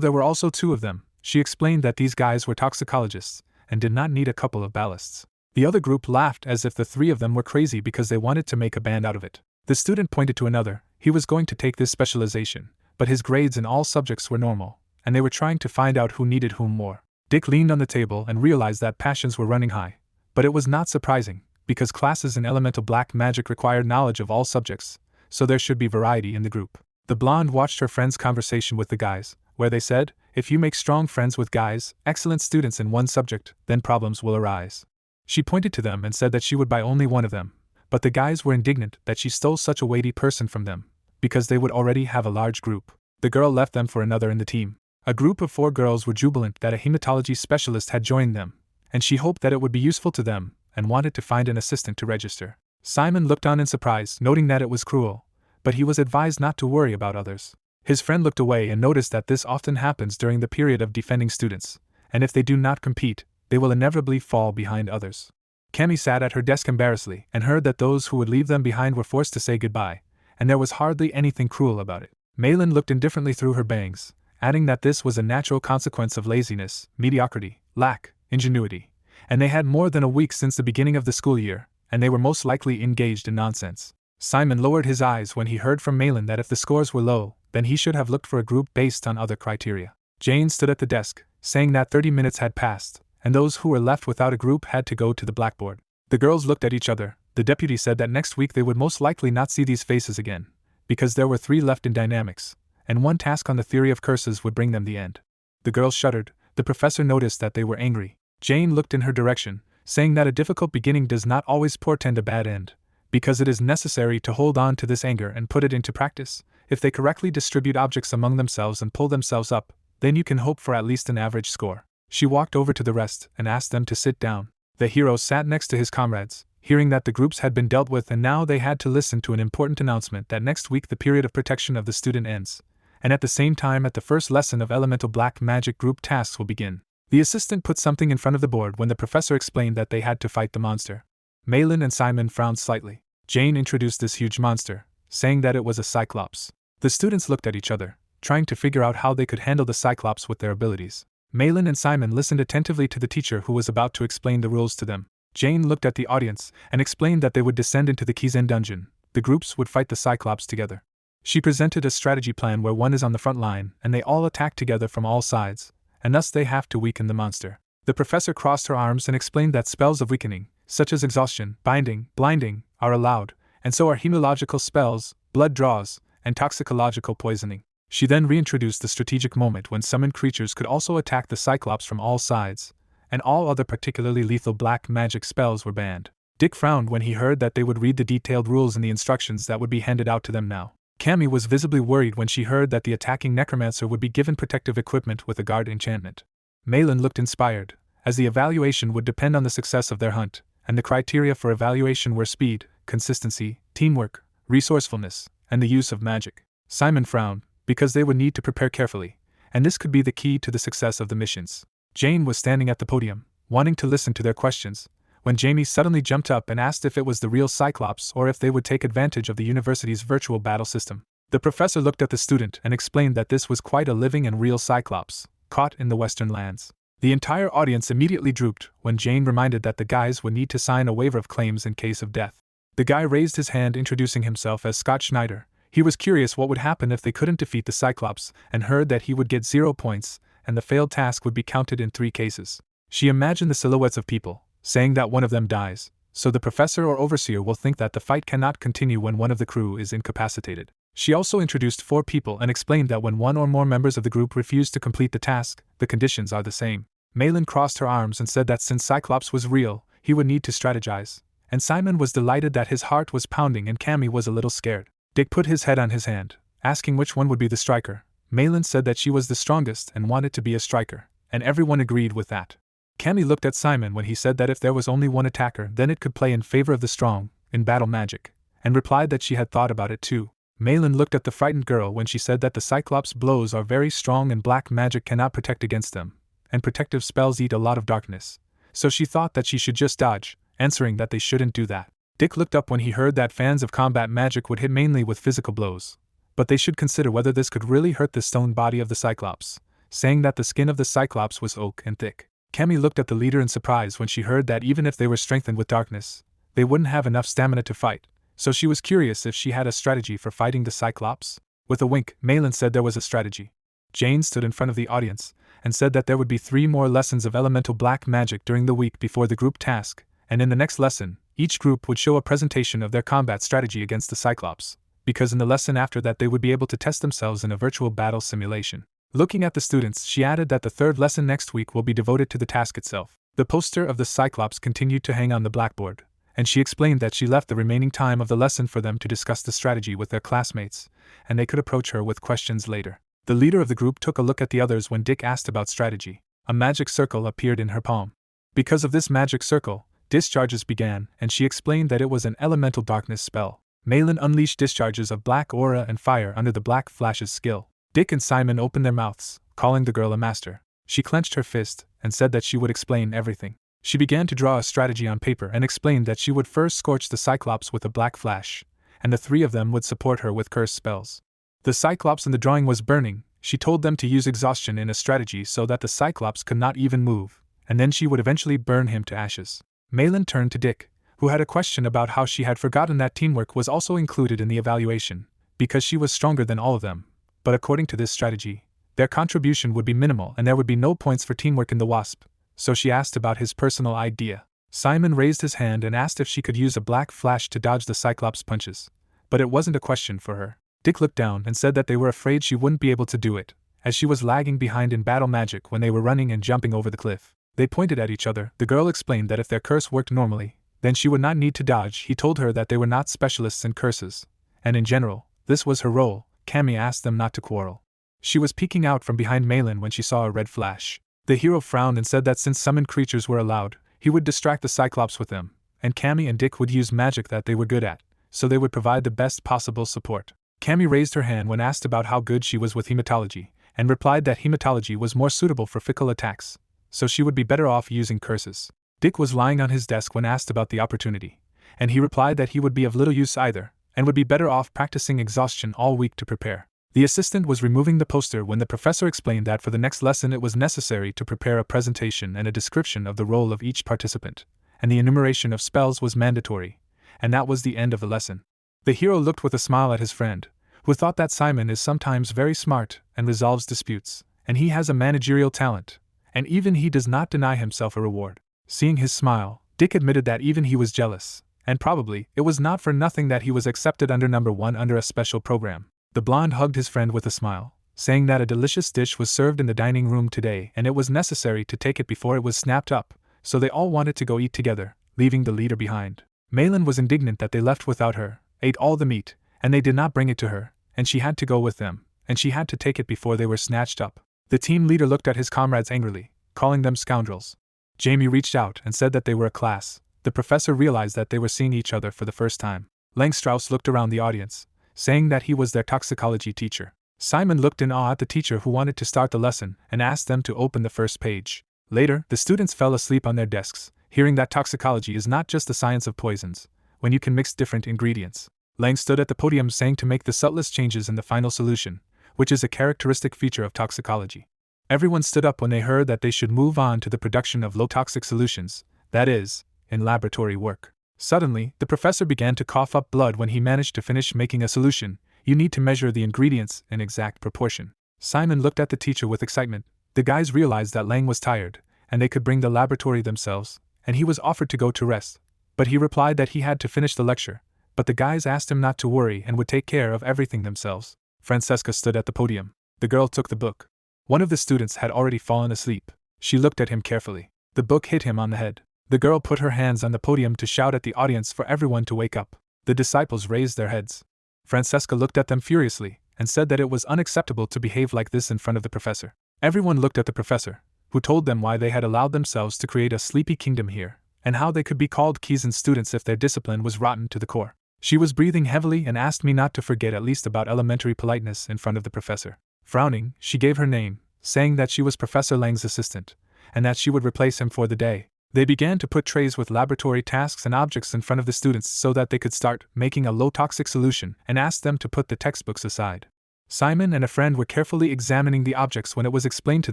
there were also 2 of them, she explained that these guys were toxicologists, and did not need a couple of ballasts. The other group laughed as if the 3 of them were crazy because they wanted to make a band out of it. The student pointed to another. He was going to take this specialization, but his grades in all subjects were normal, and they were trying to find out who needed whom more. Dick leaned on the table and realized that passions were running high, but it was not surprising, because classes in elemental black magic required knowledge of all subjects, so there should be variety in the group. The blonde watched her friend's conversation with the guys, where they said, if you make strong friends with guys, excellent students in one subject, then problems will arise. She pointed to them and said that she would buy only one of them, but the guys were indignant that she stole such a weighty person from them, because they would already have a large group. The girl left them for another in the team. A group of 4 girls were jubilant that a hematology specialist had joined them, and she hoped that it would be useful to them, and wanted to find an assistant to register. Simon looked on in surprise, noting that it was cruel, but he was advised not to worry about others. His friend looked away and noticed that this often happens during the period of defending students, and if they do not compete, they will inevitably fall behind others. Cammy sat at her desk embarrassedly and heard that those who would leave them behind were forced to say goodbye, and there was hardly anything cruel about it. Malin looked indifferently through her bangs, adding that this was a natural consequence of laziness, mediocrity, lack, ingenuity, and they had more than a week since the beginning of the school year, and they were most likely engaged in nonsense. Simon lowered his eyes when he heard from Malin that if the scores were low, then he should have looked for a group based on other criteria. Jane stood at the desk, saying that 30 minutes had passed, and those who were left without a group had to go to the blackboard. The girls looked at each other. The deputy said that next week they would most likely not see these faces again, because there were 3 left in dynamics, and 1 task on the theory of curses would bring them the end. The girls shuddered. The professor noticed that they were angry. Jane looked in her direction, saying that a difficult beginning does not always portend a bad end, because it is necessary to hold on to this anger and put it into practice. If they correctly distribute objects among themselves and pull themselves up, then you can hope for at least an average score. She walked over to the rest and asked them to sit down. The hero sat next to his comrades, hearing that the groups had been dealt with and now they had to listen to an important announcement that next week the period of protection of the student ends, and at the same time at the first lesson of elemental black magic group tasks will begin. The assistant put something in front of the board when the professor explained that they had to fight the monster. Malin and Simon frowned slightly. Jane introduced this huge monster, saying that it was a cyclops. The students looked at each other, trying to figure out how they could handle the cyclops with their abilities. Malin and Simon listened attentively to the teacher who was about to explain the rules to them. Jane looked at the audience and explained that they would descend into the Keyzen dungeon. The groups would fight the cyclops together. She presented a strategy plan where one is on the front line and they all attack together from all sides, and thus they have to weaken the monster. The professor crossed her arms and explained that spells of weakening, such as exhaustion, binding, blinding, are allowed, and so are hematological spells, blood draws, and toxicological poisoning. She then reintroduced the strategic moment when summoned creatures could also attack the Cyclops from all sides, and all other particularly lethal black magic spells were banned. Dick frowned when he heard that they would read the detailed rules in the instructions that would be handed out to them now. Cammy was visibly worried when she heard that the attacking Necromancer would be given protective equipment with a guard enchantment. Malin looked inspired, as the evaluation would depend on the success of their hunt, and the criteria for evaluation were speed, consistency, teamwork, resourcefulness, and the use of magic. Simon frowned, because they would need to prepare carefully, and this could be the key to the success of the missions. Jane was standing at the podium, wanting to listen to their questions, when Jamie suddenly jumped up and asked if it was the real Cyclops or if they would take advantage of the university's virtual battle system. The professor looked at the student and explained that this was quite a living and real Cyclops, caught in the Western lands. The entire audience immediately drooped when Jane reminded that the guys would need to sign a waiver of claims in case of death. The guy raised his hand, introducing himself as Scott Schneider. He was curious what would happen if they couldn't defeat the Cyclops, and heard that he would get 0 points, and the failed task would be counted in 3 cases. She imagined the silhouettes of people, saying that one of them dies, so the professor or overseer will think that the fight cannot continue when one of the crew is incapacitated. She also introduced 4 people and explained that when one or more members of the group refuse to complete the task, the conditions are the same. Malin crossed her arms and said that since Cyclops was real, he would need to strategize, and Simon was delighted that his heart was pounding and Cammy was a little scared. Dick put his head on his hand, asking which one would be the striker. Malin said that she was the strongest and wanted to be a striker, and everyone agreed with that. Cammy looked at Simon when he said that if there was only one attacker then it could play in favor of the strong, in battle magic, and replied that she had thought about it too. Malin looked at the frightened girl when she said that the Cyclops' blows are very strong and black magic cannot protect against them, and protective spells eat a lot of darkness, so she thought that she should just dodge, answering that they shouldn't do that. Dick looked up when he heard that fans of combat magic would hit mainly with physical blows, but they should consider whether this could really hurt the stone body of the Cyclops, saying that the skin of the Cyclops was oak and thick. Cammy looked at the leader in surprise when she heard that even if they were strengthened with darkness, they wouldn't have enough stamina to fight, so she was curious if she had a strategy for fighting the Cyclops. With a wink, Malin said there was a strategy. Jane stood in front of the audience and said that there would be 3 more lessons of elemental black magic during the week before the group task, and in the next lesson, each group would show a presentation of their combat strategy against the Cyclops, because in the lesson after that they would be able to test themselves in a virtual battle simulation. Looking at the students, she added that the 3rd lesson next week will be devoted to the task itself. The poster of the Cyclops continued to hang on the blackboard, and she explained that she left the remaining time of the lesson for them to discuss the strategy with their classmates, and they could approach her with questions later. The leader of the group took a look at the others when Dick asked about strategy. A magic circle appeared in her palm. Because of this magic circle, discharges began, and she explained that it was an elemental darkness spell. Malin unleashed discharges of black aura and fire under the Black Flash's skill. Dick and Simon opened their mouths, calling the girl a master. She clenched her fist and said that she would explain everything. She began to draw a strategy on paper and explained that she would first scorch the Cyclops with a black flash, and the 3 of them would support her with curse spells. The Cyclops in the drawing was burning. She told them to use exhaustion in a strategy so that the Cyclops could not even move, and then she would eventually burn him to ashes. Malin turned to Dick, who had a question about how she had forgotten that teamwork was also included in the evaluation, because she was stronger than all of them. But according to this strategy, their contribution would be minimal and there would be no points for teamwork in the Wasp, so she asked about his personal idea. Simon raised his hand and asked if she could use a black flash to dodge the Cyclops' punches, but it wasn't a question for her. Dick looked down and said that they were afraid she wouldn't be able to do it, as she was lagging behind in battle magic when they were running and jumping over the cliff. They pointed at each other. The girl explained that if their curse worked normally, then she would not need to dodge. He told her that they were not specialists in curses, and in general, this was her role. Cammy asked them not to quarrel. She was peeking out from behind Malin when she saw a red flash. The hero frowned and said that since summoned creatures were allowed, he would distract the Cyclops with them, and Cammy and Dick would use magic that they were good at, so they would provide the best possible support. Cammy raised her hand when asked about how good she was with hematology, and replied that hematology was more suitable for fickle attacks, so she would be better off using curses. Dick was lying on his desk when asked about the opportunity, and he replied that he would be of little use either, and would be better off practicing exhaustion all week to prepare. The assistant was removing the poster when the professor explained that for the next lesson it was necessary to prepare a presentation and a description of the role of each participant, and the enumeration of spells was mandatory, and that was the end of the lesson. The hero looked with a smile at his friend, who thought that Simon is sometimes very smart and resolves disputes, and he has a managerial talent, and even he does not deny himself a reward. Seeing his smile, Dick admitted that even he was jealous, and probably it was not for nothing that he was accepted under number 1 under a special program. The blonde hugged his friend with a smile, saying that a delicious dish was served in the dining room today and it was necessary to take it before it was snapped up, so they all wanted to go eat together, leaving the leader behind. Malin was indignant that they left without her, ate all the meat, and they did not bring it to her, and she had to go with them, and she had to take it before they were snatched up. The team leader looked at his comrades angrily, calling them scoundrels. Jamie reached out and said that they were a class. The professor realized that they were seeing each other for the first time. Langstraus looked around the audience, saying that he was their toxicology teacher. Simon looked in awe at the teacher who wanted to start the lesson and asked them to open the first page. Later, the students fell asleep on their desks, hearing that toxicology is not just the science of poisons, when you can mix different ingredients. Lang stood at the podium saying to make the subtlest changes in the final solution, which is a characteristic feature of toxicology. Everyone stood up when they heard that they should move on to the production of low-toxic solutions, that is, in laboratory work. Suddenly, the professor began to cough up blood when he managed to finish making a solution. You need to measure the ingredients in exact proportion. Simon looked at the teacher with excitement. The guys realized that Lang was tired, and they could bring the laboratory themselves, and he was offered to go to rest. But he replied that he had to finish the lecture, but the guys asked him not to worry and would take care of everything themselves. Francesca stood at the podium. The girl took the book. One of the students had already fallen asleep. She looked at him carefully. The book hit him on the head. The girl put her hands on the podium to shout at the audience for everyone to wake up. The disciples raised their heads. Francesca looked at them furiously and said that it was unacceptable to behave like this in front of the professor. Everyone looked at the professor, who told them why they had allowed themselves to create a sleepy kingdom here, and how they could be called Keyzen students if their discipline was rotten to the core. She was breathing heavily and asked me not to forget at least about elementary politeness in front of the professor. Frowning, she gave her name, saying that she was Professor Lang's assistant, and that she would replace him for the day. They began to put trays with laboratory tasks and objects in front of the students so that they could start making a low-toxic solution, and asked them to put the textbooks aside. Simon and a friend were carefully examining the objects when it was explained to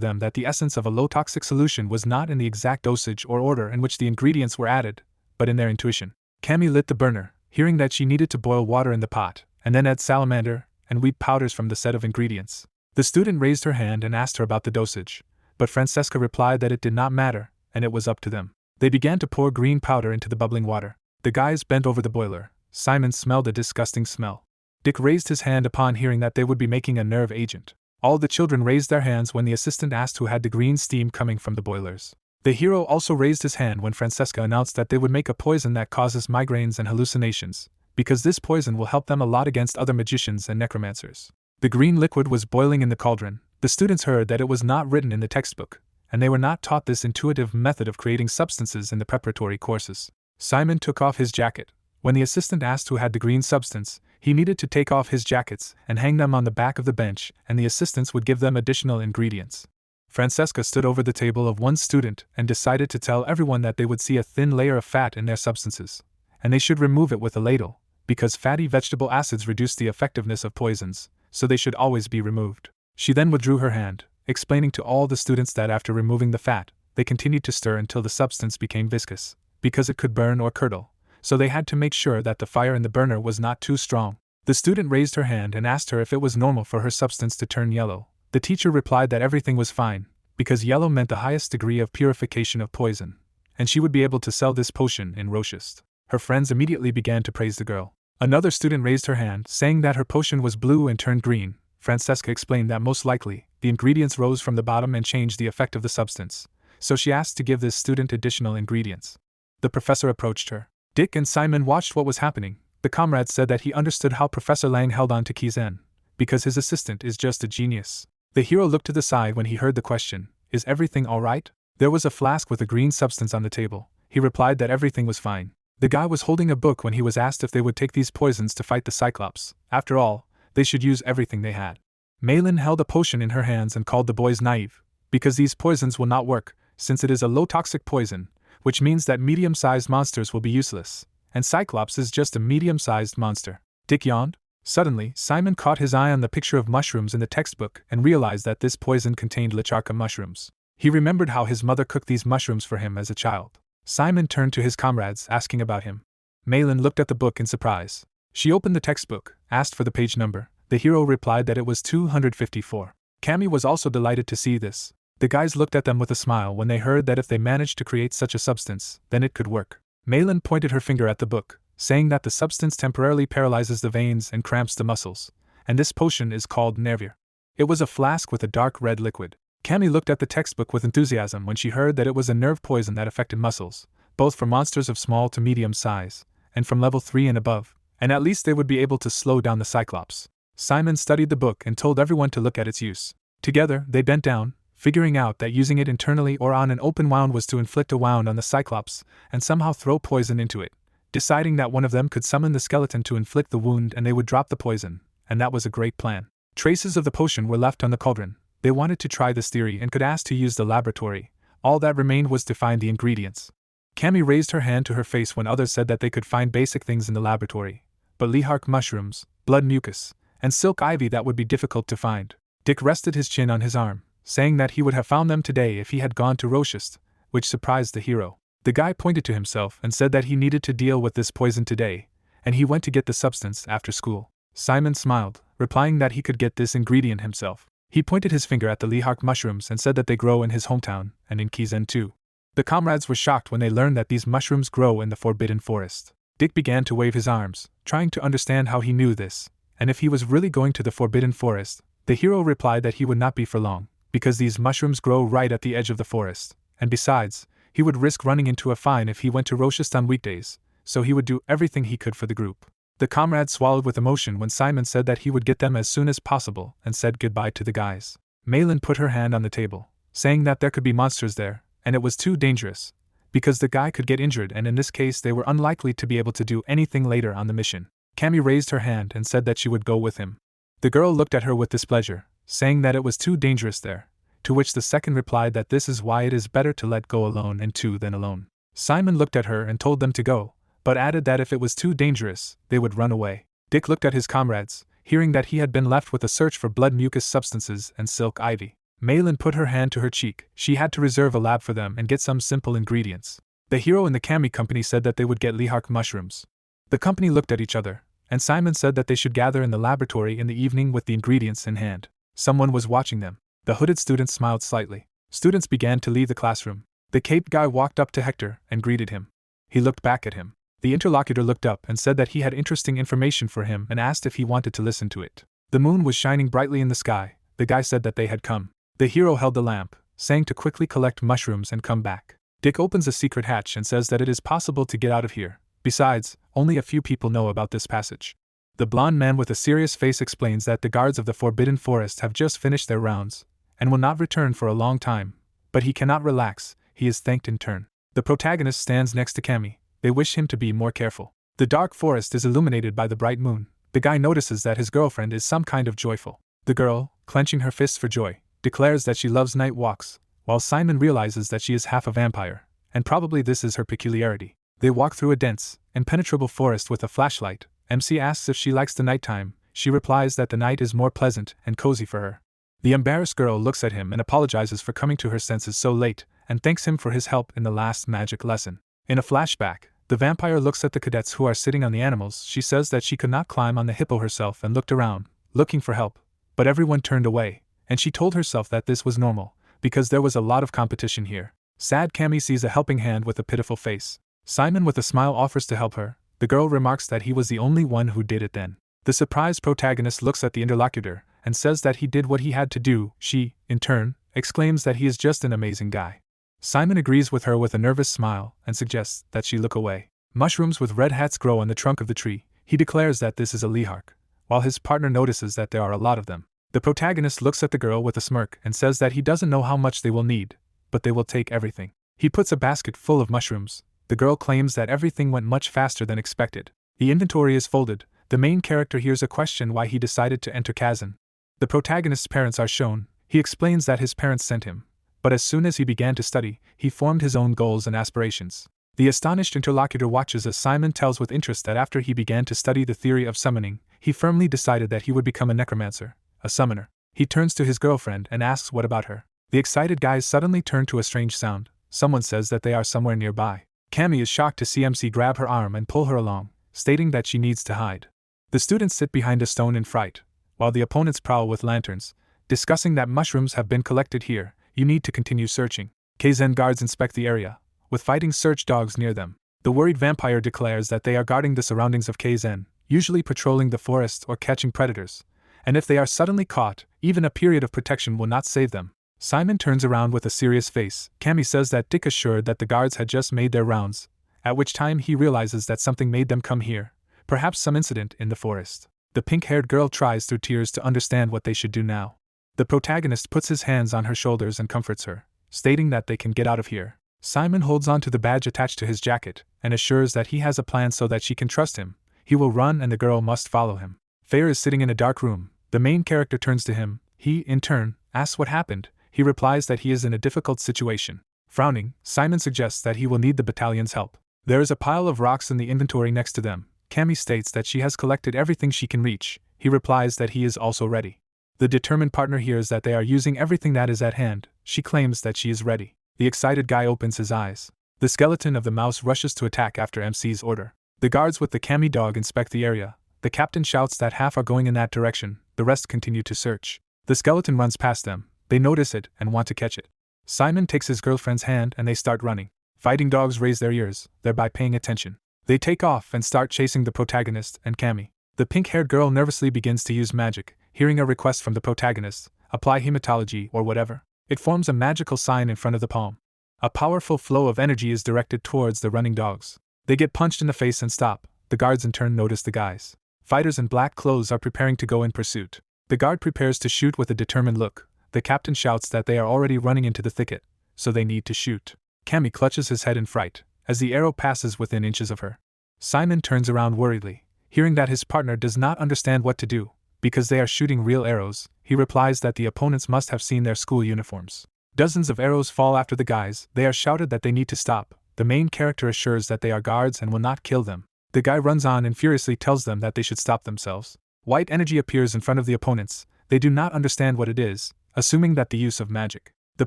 them that the essence of a low-toxic solution was not in the exact dosage or order in which the ingredients were added, but in their intuition. Cammy lit the burner, hearing that she needed to boil water in the pot, and then add salamander and wheat powders from the set of ingredients. The student raised her hand and asked her about the dosage, but Francesca replied that it did not matter, and it was up to them. They began to pour green powder into the bubbling water. The guys bent over the boiler. Simon smelled a disgusting smell. Dick raised his hand upon hearing that they would be making a nerve agent. All the children raised their hands when the assistant asked who had the green steam coming from the boilers. The hero also raised his hand when Francesca announced that they would make a poison that causes migraines and hallucinations, because this poison will help them a lot against other magicians and necromancers. The green liquid was boiling in the cauldron. The students heard that it was not written in the textbook, and they were not taught this intuitive method of creating substances in the preparatory courses. Simon took off his jacket. When the assistant asked who had the green substance, he needed to take off his jackets and hang them on the back of the bench, and the assistants would give them additional ingredients. Francesca stood over the table of one student and decided to tell everyone that they would see a thin layer of fat in their substances, and they should remove it with a ladle, because fatty vegetable acids reduce the effectiveness of poisons, so they should always be removed. She then withdrew her hand, explaining to all the students that after removing the fat, they continued to stir until the substance became viscous, because it could burn or curdle, so they had to make sure that the fire in the burner was not too strong. The student raised her hand and asked her if it was normal for her substance to turn yellow. The teacher replied that everything was fine, because yellow meant the highest degree of purification of poison, and she would be able to sell this potion in Rochest. Her friends immediately began to praise the girl. Another student raised her hand, saying that her potion was blue and turned green. Francesca explained that most likely, the ingredients rose from the bottom and changed the effect of the substance, so she asked to give this student additional ingredients. The professor approached her. Dick and Simon watched what was happening. The comrade said that he understood how Professor Lang held on to Kizen, because his assistant is just a genius. The hero looked to the side when he heard the question, "Is everything alright?" There was a flask with a green substance on the table. He replied that everything was fine. The guy was holding a book when he was asked if they would take these poisons to fight the Cyclops. After all, they should use everything they had. Malin held a potion in her hands and called the boys naive, because these poisons will not work, since it is a low-toxic poison, which means that medium-sized monsters will be useless, and Cyclops is just a medium-sized monster. Dick yawned. Suddenly, Simon caught his eye on the picture of mushrooms in the textbook and realized that this poison contained licharca mushrooms. He remembered how his mother cooked these mushrooms for him as a child. Simon turned to his comrades, asking about him. Malin looked at the book in surprise. She opened the textbook, asked for the page number. The hero replied that it was 254. Cammy was also delighted to see this. The guys looked at them with a smile when they heard that if they managed to create such a substance, then it could work. Malin pointed her finger at the book, saying that the substance temporarily paralyzes the veins and cramps the muscles, and this potion is called Nervier. It was a flask with a dark red liquid. Cammy looked at the textbook with enthusiasm when she heard that it was a nerve poison that affected muscles, both for monsters of small to medium size, and from level 3 and above, and at least they would be able to slow down the Cyclops. Simon studied the book and told everyone to look at its use. Together, they bent down, figuring out that using it internally or on an open wound was to inflict a wound on the Cyclops and somehow throw poison into it, deciding that one of them could summon the skeleton to inflict the wound and they would drop the poison, and that was a great plan. Traces of the potion were left on the cauldron. They wanted to try this theory and could ask to use the laboratory. All that remained was to find the ingredients. Cammy raised her hand to her face when others said that they could find basic things in the laboratory, but lihark mushrooms, blood mucus, and silk ivy that would be difficult to find. Dick rested his chin on his arm, saying that he would have found them today if he had gone to Rochest, which surprised the hero. The guy pointed to himself and said that he needed to deal with this poison today, and he went to get the substance after school. Simon smiled, replying that he could get this ingredient himself. He pointed his finger at the lihark mushrooms and said that they grow in his hometown, and in Kizen too. The comrades were shocked when they learned that these mushrooms grow in the Forbidden Forest. Dick began to wave his arms, trying to understand how he knew this, and if he was really going to the Forbidden Forest. The hero replied that he would not be for long, because these mushrooms grow right at the edge of the forest, and besides, he would risk running into a fine if he went to Rochester on weekdays, so he would do everything he could for the group. The comrades swallowed with emotion when Simon said that he would get them as soon as possible and said goodbye to the guys. Malin put her hand on the table, saying that there could be monsters there, and it was too dangerous, because the guy could get injured and in this case they were unlikely to be able to do anything later on the mission. Cammy raised her hand and said that she would go with him. The girl looked at her with displeasure, saying that it was too dangerous there, to which the second replied that this is why it is better to let go alone and two than alone. Simon looked at her and told them to go, but added that if it was too dangerous, they would run away. Dick looked at his comrades, hearing that he had been left with a search for blood mucus substances and silk ivy. Malin put her hand to her cheek. She had to reserve a lab for them and get some simple ingredients. The hero and the Cammy company said that they would get Lehark mushrooms. The company looked at each other, and Simon said that they should gather in the laboratory in the evening with the ingredients in hand. Someone was watching them. The hooded students smiled slightly. Students began to leave the classroom. The caped guy walked up to Hector and greeted him. He looked back at him. The interlocutor looked up and said that he had interesting information for him and asked if he wanted to listen to it. The moon was shining brightly in the sky. The guy said that they had come. The hero held the lamp, saying to quickly collect mushrooms and come back. Dick opens a secret hatch and says that it is possible to get out of here. Besides, only a few people know about this passage. The blonde man with a serious face explains that the guards of the Forbidden Forest have just finished their rounds, and will not return for a long time, but he cannot relax, he is thanked in turn. The protagonist stands next to Cammy. They wish him to be more careful. The dark forest is illuminated by the bright moon. The guy notices that his girlfriend is some kind of joyful. The girl, clenching her fists for joy, declares that she loves night walks, while Simon realizes that she is half a vampire, and probably this is her peculiarity. They walk through a dense, impenetrable forest with a flashlight. MC asks if she likes the nighttime. She replies that the night is more pleasant and cozy for her. The embarrassed girl looks at him and apologizes for coming to her senses so late, and thanks him for his help in the last magic lesson. In a flashback, the vampire looks at the cadets who are sitting on the animals. She says that she could not climb on the hippo herself and looked around, looking for help, but everyone turned away, and she told herself that this was normal, because there was a lot of competition here. Sad Cammy sees a helping hand with a pitiful face. Simon with a smile offers to help her. The girl remarks that he was the only one who did it then. The surprised protagonist looks at the interlocutor and says that he did what he had to do. She, in turn, exclaims that he is just an amazing guy. Simon agrees with her with a nervous smile and suggests that she look away. Mushrooms with red hats grow on the trunk of the tree. He declares that this is a Lehark, while his partner notices that there are a lot of them. The protagonist looks at the girl with a smirk and says that he doesn't know how much they will need, but they will take everything. He puts a basket full of mushrooms. The girl claims that everything went much faster than expected. The inventory is folded. The main character hears a question why he decided to enter Kizen. The protagonist's parents are shown. He explains that his parents sent him, but as soon as he began to study, he formed his own goals and aspirations. The astonished interlocutor watches as Simon tells with interest that after he began to study the theory of summoning, he firmly decided that he would become a necromancer, a summoner. He turns to his girlfriend and asks what about her. The excited guys suddenly turn to a strange sound. Someone says that they are somewhere nearby. Cammy is shocked to see MC grab her arm and pull her along, stating that she needs to hide. The students sit behind a stone in fright, while the opponents prowl with lanterns, discussing that mushrooms have been collected here. You need to continue searching. Keyzen guards inspect the area, with fighting search dogs near them. The worried vampire declares that they are guarding the surroundings of Keyzen, usually patrolling the forest or catching predators, and if they are suddenly caught, even a period of protection will not save them. Simon turns around with a serious face. Cammy says that Dick assured that the guards had just made their rounds, at which time he realizes that something made them come here, perhaps some incident in the forest. The pink-haired girl tries through tears to understand what they should do now. The protagonist puts his hands on her shoulders and comforts her, stating that they can get out of here. Simon holds on to the badge attached to his jacket and assures that he has a plan so that she can trust him. He will run and the girl must follow him. Fair is sitting in a dark room. The main character turns to him. He, in turn, asks what happened. He replies that he is in a difficult situation. Frowning, Simon suggests that he will need the battalion's help. There is a pile of rocks in the inventory next to them. Cammy states that she has collected everything she can reach. He replies that he is also ready. The determined partner hears that they are using everything that is at hand. She claims that she is ready. The excited guy opens his eyes. The skeleton of the mouse rushes to attack after MC's order. The guards with the Cammy dog inspect the area. The captain shouts that half are going in that direction. The rest continue to search. The skeleton runs past them. They notice it and want to catch it. Simon takes his girlfriend's hand and they start running. Fighting dogs raise their ears, thereby paying attention. They take off and start chasing the protagonist and Cammy. The pink-haired girl nervously begins to use magic, hearing a request from the protagonist, apply hematology or whatever. It forms a magical sign in front of the palm. A powerful flow of energy is directed towards the running dogs. They get punched in the face and stop. The guards in turn notice the guys. Fighters in black clothes are preparing to go in pursuit. The guard prepares to shoot with a determined look. The captain shouts that they are already running into the thicket, so they need to shoot. Cammy clutches his head in fright, as the arrow passes within inches of her. Simon turns around worriedly, hearing that his partner does not understand what to do, because they are shooting real arrows. He replies that the opponents must have seen their school uniforms. Dozens of arrows fall after the guys. They are shouted that they need to stop. The main character assures that they are guards and will not kill them. The guy runs on and furiously tells them that they should stop themselves. White energy appears in front of the opponents. They do not understand what it is, assuming that the use of magic. The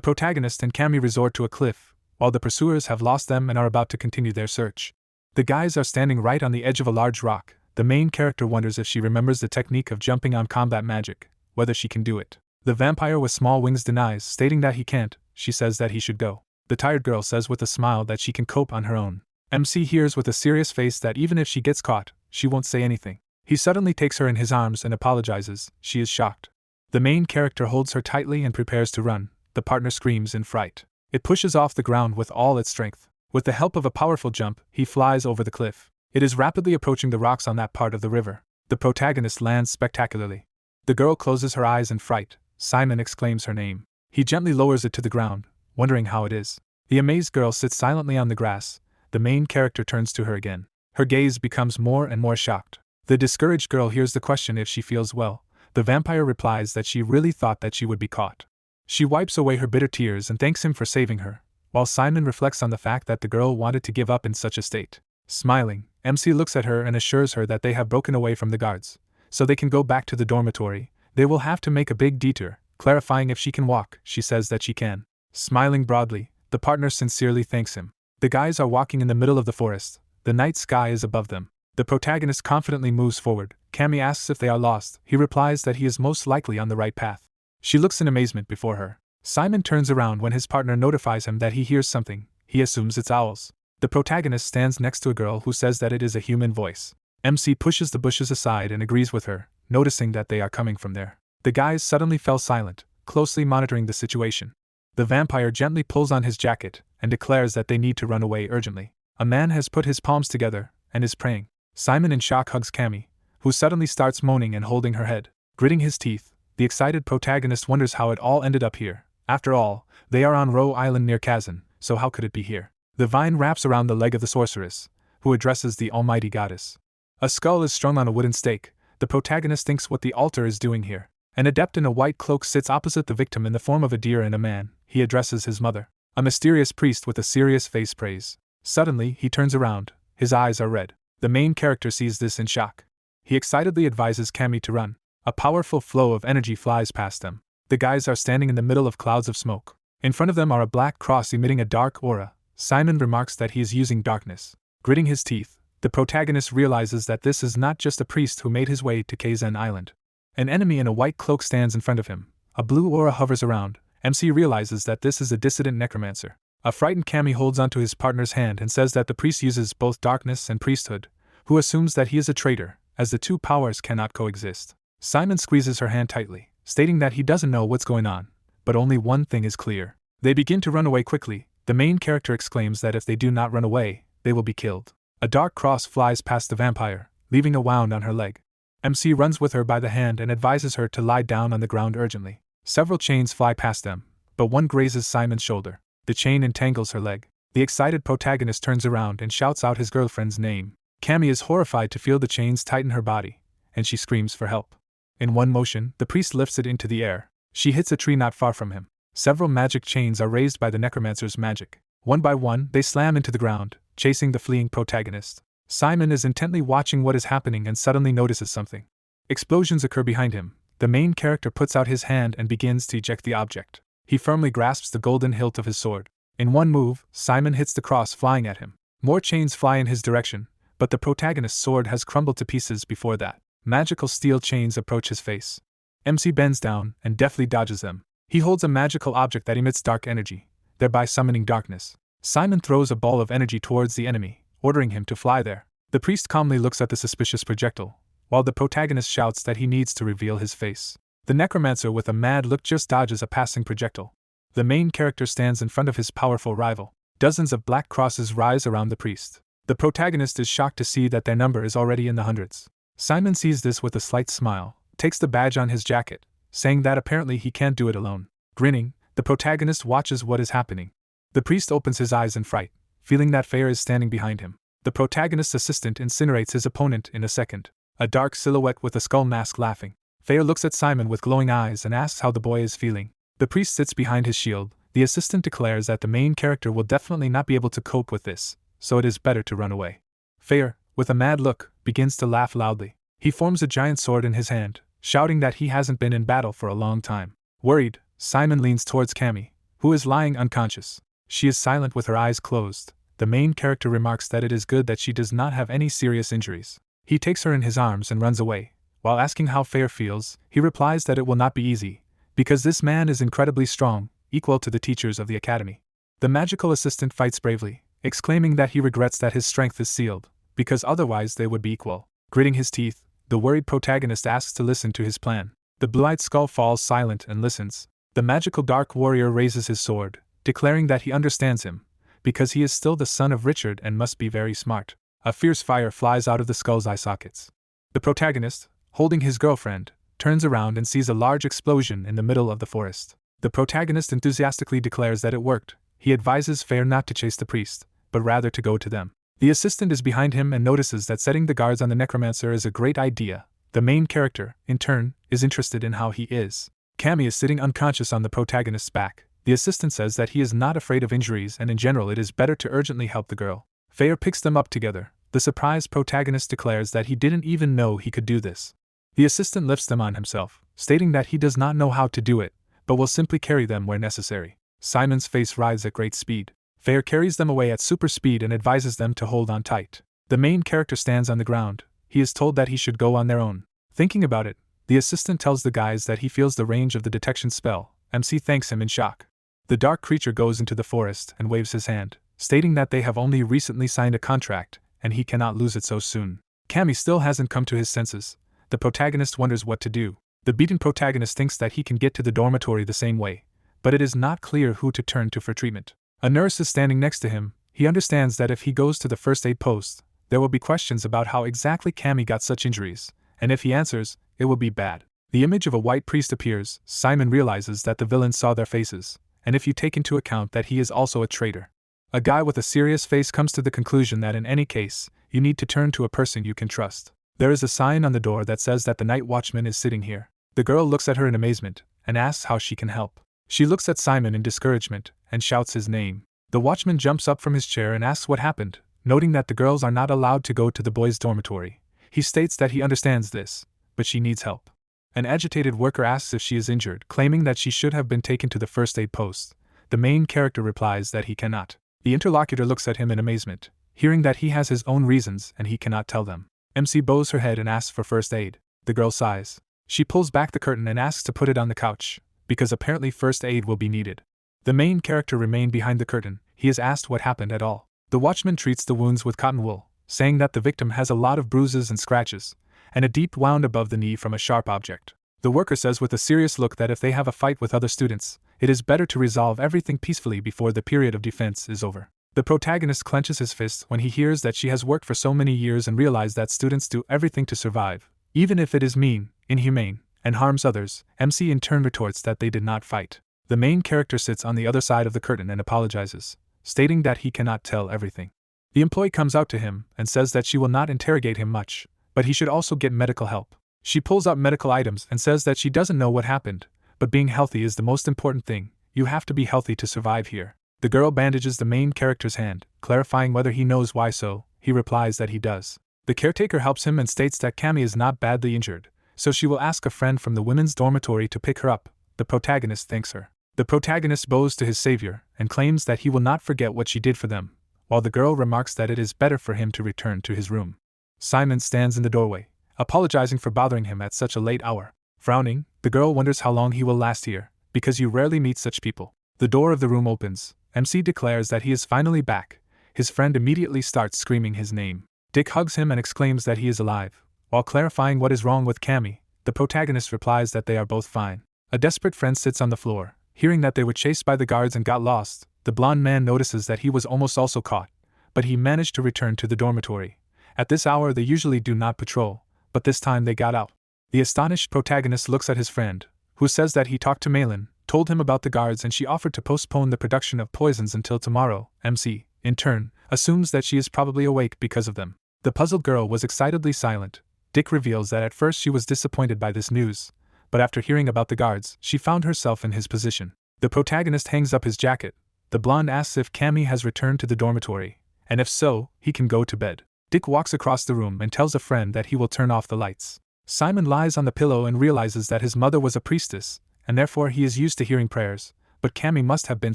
protagonist and Cammy resort to a cliff, while the pursuers have lost them and are about to continue their search. The guys are standing right on the edge of a large rock. The main character wonders if she remembers the technique of jumping on combat magic, whether she can do it. The vampire with small wings denies, stating that he can't. She says that he should go. The tired girl says with a smile that she can cope on her own. MC hears with a serious face that even if she gets caught, she won't say anything. He suddenly takes her in his arms and apologizes. She is shocked. The main character holds her tightly and prepares to run. The partner screams in fright. It pushes off the ground with all its strength. With the help of a powerful jump, he flies over the cliff. It is rapidly approaching the rocks on that part of the river. The protagonist lands spectacularly. The girl closes her eyes in fright. Simon exclaims her name. He gently lowers it to the ground, wondering how it is. The amazed girl sits silently on the grass. The main character turns to her again. Her gaze becomes more and more shocked. The discouraged girl hears the question if she feels well. The vampire replies that she really thought that she would be caught. She wipes away her bitter tears and thanks him for saving her, while Simon reflects on the fact that the girl wanted to give up in such a state. Smiling, MC looks at her and assures her that they have broken away from the guards, so they can go back to the dormitory. They will have to make a big detour. Clarifying if she can walk, she says that she can. Smiling broadly, the partner sincerely thanks him. The guys are walking in the middle of the forest. The night sky is above them. The protagonist confidently moves forward. Cammy asks if they are lost. He replies that he is most likely on the right path. She looks in amazement before her. Simon turns around when his partner notifies him that he hears something. He assumes it's owls. The protagonist stands next to a girl who says that it is a human voice. MC pushes the bushes aside and agrees with her, noticing that they are coming from there. The guys suddenly fell silent, closely monitoring the situation. The vampire gently pulls on his jacket and declares that they need to run away urgently. A man has put his palms together and is praying. Simon in shock hugs Cammy, who suddenly starts moaning and holding her head. Gritting his teeth, the excited protagonist wonders how it all ended up here. After all, they are on Roe Island near Kizen, so how could it be here? The vine wraps around the leg of the sorceress, who addresses the almighty goddess. A skull is strung on a wooden stake. The protagonist thinks what the altar is doing here. An adept in a white cloak sits opposite the victim in the form of a deer and a man. He addresses his mother. A mysterious priest with a serious face prays. Suddenly, he turns around. His eyes are red. The main character sees this in shock. He excitedly advises Cammy to run. A powerful flow of energy flies past them. The guys are standing in the middle of clouds of smoke. In front of them are a black cross emitting a dark aura. Simon remarks that he is using darkness. Gritting his teeth, the protagonist realizes that this is not just a priest who made his way to Keyzen Island. An enemy in a white cloak stands in front of him. A blue aura hovers around. MC realizes that this is a dissident necromancer. A frightened Cammy holds onto his partner's hand and says that the priest uses both darkness and priesthood, who assumes that he is a traitor, as the two powers cannot coexist. Simon squeezes her hand tightly, stating that he doesn't know what's going on, but only one thing is clear. They begin to run away quickly. The main character exclaims that if they do not run away, they will be killed. A dark cross flies past the vampire, leaving a wound on her leg. MC runs with her by the hand and advises her to lie down on the ground urgently. Several chains fly past them, but one grazes Simon's shoulder. The chain entangles her leg. The excited protagonist turns around and shouts out his girlfriend's name. Cammy is horrified to feel the chains tighten her body, and she screams for help. In one motion, the priest lifts it into the air. She hits a tree not far from him. Several magic chains are raised by the necromancer's magic. One by one, they slam into the ground, chasing the fleeing protagonist. Simon is intently watching what is happening and suddenly notices something. Explosions occur behind him. The main character puts out his hand and begins to eject the object. He firmly grasps the golden hilt of his sword. In one move, Simon hits the cross flying at him. More chains fly in his direction, but the protagonist's sword has crumbled to pieces before that. Magical steel chains approach his face. MC bends down and deftly dodges them. He holds a magical object that emits dark energy, thereby summoning darkness. Simon throws a ball of energy towards the enemy, ordering him to fly there. The priest calmly looks at the suspicious projectile, while the protagonist shouts that he needs to reveal his face. The necromancer with a mad look just dodges a passing projectile. The main character stands in front of his powerful rival. Dozens of black crosses rise around the priest. The protagonist is shocked to see that their number is already in the hundreds. Simon sees this with a slight smile, takes the badge on his jacket, saying that apparently he can't do it alone. Grinning, the protagonist watches what is happening. The priest opens his eyes in fright, feeling that Fair is standing behind him. The protagonist's assistant incinerates his opponent in a second. A dark silhouette with a skull mask laughing. Fair looks at Simon with glowing eyes and asks how the boy is feeling. The priest sits behind his shield. The assistant declares that the main character will definitely not be able to cope with this, so it is better to run away. Fair, with a mad look, begins to laugh loudly. He forms a giant sword in his hand, shouting that he hasn't been in battle for a long time. Worried, Simon leans towards Cammy, who is lying unconscious. She is silent with her eyes closed. The main character remarks that it is good that she does not have any serious injuries. He takes her in his arms and runs away. While asking how Fair feels, he replies that it will not be easy, because this man is incredibly strong, equal to the teachers of the academy. The magical assistant fights bravely, exclaiming that he regrets that his strength is sealed, because otherwise they would be equal. Gritting his teeth, the worried protagonist asks to listen to his plan. The blue-eyed skull falls silent and listens. The magical dark warrior raises his sword, declaring that he understands him, because he is still the son of Richard and must be very smart. A fierce fire flies out of the skull's eye sockets. The protagonist, holding his girlfriend, turns around and sees a large explosion in the middle of the forest. The protagonist enthusiastically declares that it worked. He advises Fair not to chase the priest, but rather to go to them. The assistant is behind him and notices that setting the guards on the necromancer is a great idea. The main character, in turn, is interested in how he is. Cammy is sitting unconscious on the protagonist's back. The assistant says that he is not afraid of injuries and in general it is better to urgently help the girl. Fair picks them up together. The surprised protagonist declares that he didn't even know he could do this. The assistant lifts them on himself, stating that he does not know how to do it, but will simply carry them where necessary. Simon's face rides at great speed. Fair carries them away at super speed and advises them to hold on tight. The main character stands on the ground. He is told that he should go on their own. Thinking about it, the assistant tells the guys that he feels the range of the detection spell. MC thanks him in shock. The dark creature goes into the forest and waves his hand, stating that they have only recently signed a contract, and he cannot lose it so soon. Cammy still hasn't come to his senses. The protagonist wonders what to do. The beaten protagonist thinks that he can get to the dormitory the same way, but it is not clear who to turn to for treatment. A nurse is standing next to him. He understands that if he goes to the first aid post, there will be questions about how exactly Cammy got such injuries, and if he answers, it will be bad. The image of a white priest appears. Simon realizes that the villains saw their faces, and if you take into account that he is also a traitor. A guy with a serious face comes to the conclusion that in any case, you need to turn to a person you can trust. There is a sign on the door that says that the night watchman is sitting here. The girl looks at her in amazement, and asks how she can help. She looks at Simon in discouragement, and shouts his name. The watchman jumps up from his chair and asks what happened, noting that the girls are not allowed to go to the boys' dormitory. He states that he understands this, but she needs help. An agitated worker asks if she is injured, claiming that she should have been taken to the first aid post. The main character replies that he cannot. The interlocutor looks at him in amazement, hearing that he has his own reasons and he cannot tell them. MC bows her head and asks for first aid. The girl sighs. She pulls back the curtain and asks to put it on the couch, because apparently first aid will be needed. The main character remains behind the curtain. He is asked what happened at all. The watchman treats the wounds with cotton wool, saying that the victim has a lot of bruises and scratches, and a deep wound above the knee from a sharp object. The worker says with a serious look that if they have a fight with other students, it is better to resolve everything peacefully before the period of defense is over. The protagonist clenches his fist when he hears that she has worked for so many years and realizes that students do everything to survive, even if it is mean, inhumane, and harms others. MC in turn retorts that they did not fight. The main character sits on the other side of the curtain and apologizes, stating that he cannot tell everything. The employee comes out to him and says that she will not interrogate him much, but he should also get medical help. She pulls out medical items and says that she doesn't know what happened, but being healthy is the most important thing. You have to be healthy to survive here. The girl bandages the main character's hand, clarifying whether he knows why so. He replies that he does. The caretaker helps him and states that Cammy is not badly injured, so she will ask a friend from the women's dormitory to pick her up. The protagonist thanks her. The protagonist bows to his savior and claims that he will not forget what she did for them, while the girl remarks that it is better for him to return to his room. Simon stands in the doorway, apologizing for bothering him at such a late hour. Frowning, the girl wonders how long he will last here, because you rarely meet such people. The door of the room opens. MC declares that he is finally back. His friend immediately starts screaming his name. Dick hugs him and exclaims that he is alive. While clarifying what is wrong with Cammy, the protagonist replies that they are both fine. A desperate friend sits on the floor. Hearing that they were chased by the guards and got lost, the blonde man notices that he was almost also caught, but he managed to return to the dormitory. At this hour they usually do not patrol, but this time they got out. The astonished protagonist looks at his friend, who says that he talked to Malin, told him about the guards, and she offered to postpone the production of poisons until tomorrow. MC, in turn, assumes that she is probably awake because of them. The puzzled girl was excitedly silent. Dick reveals that at first she was disappointed by this news, but after hearing about the guards, she found herself in his position. The protagonist hangs up his jacket. The blonde asks if Cammy has returned to the dormitory, and if so, he can go to bed. Dick walks across the room and tells a friend that he will turn off the lights. Simon lies on the pillow and realizes that his mother was a priestess, and therefore he is used to hearing prayers, but Cammy must have been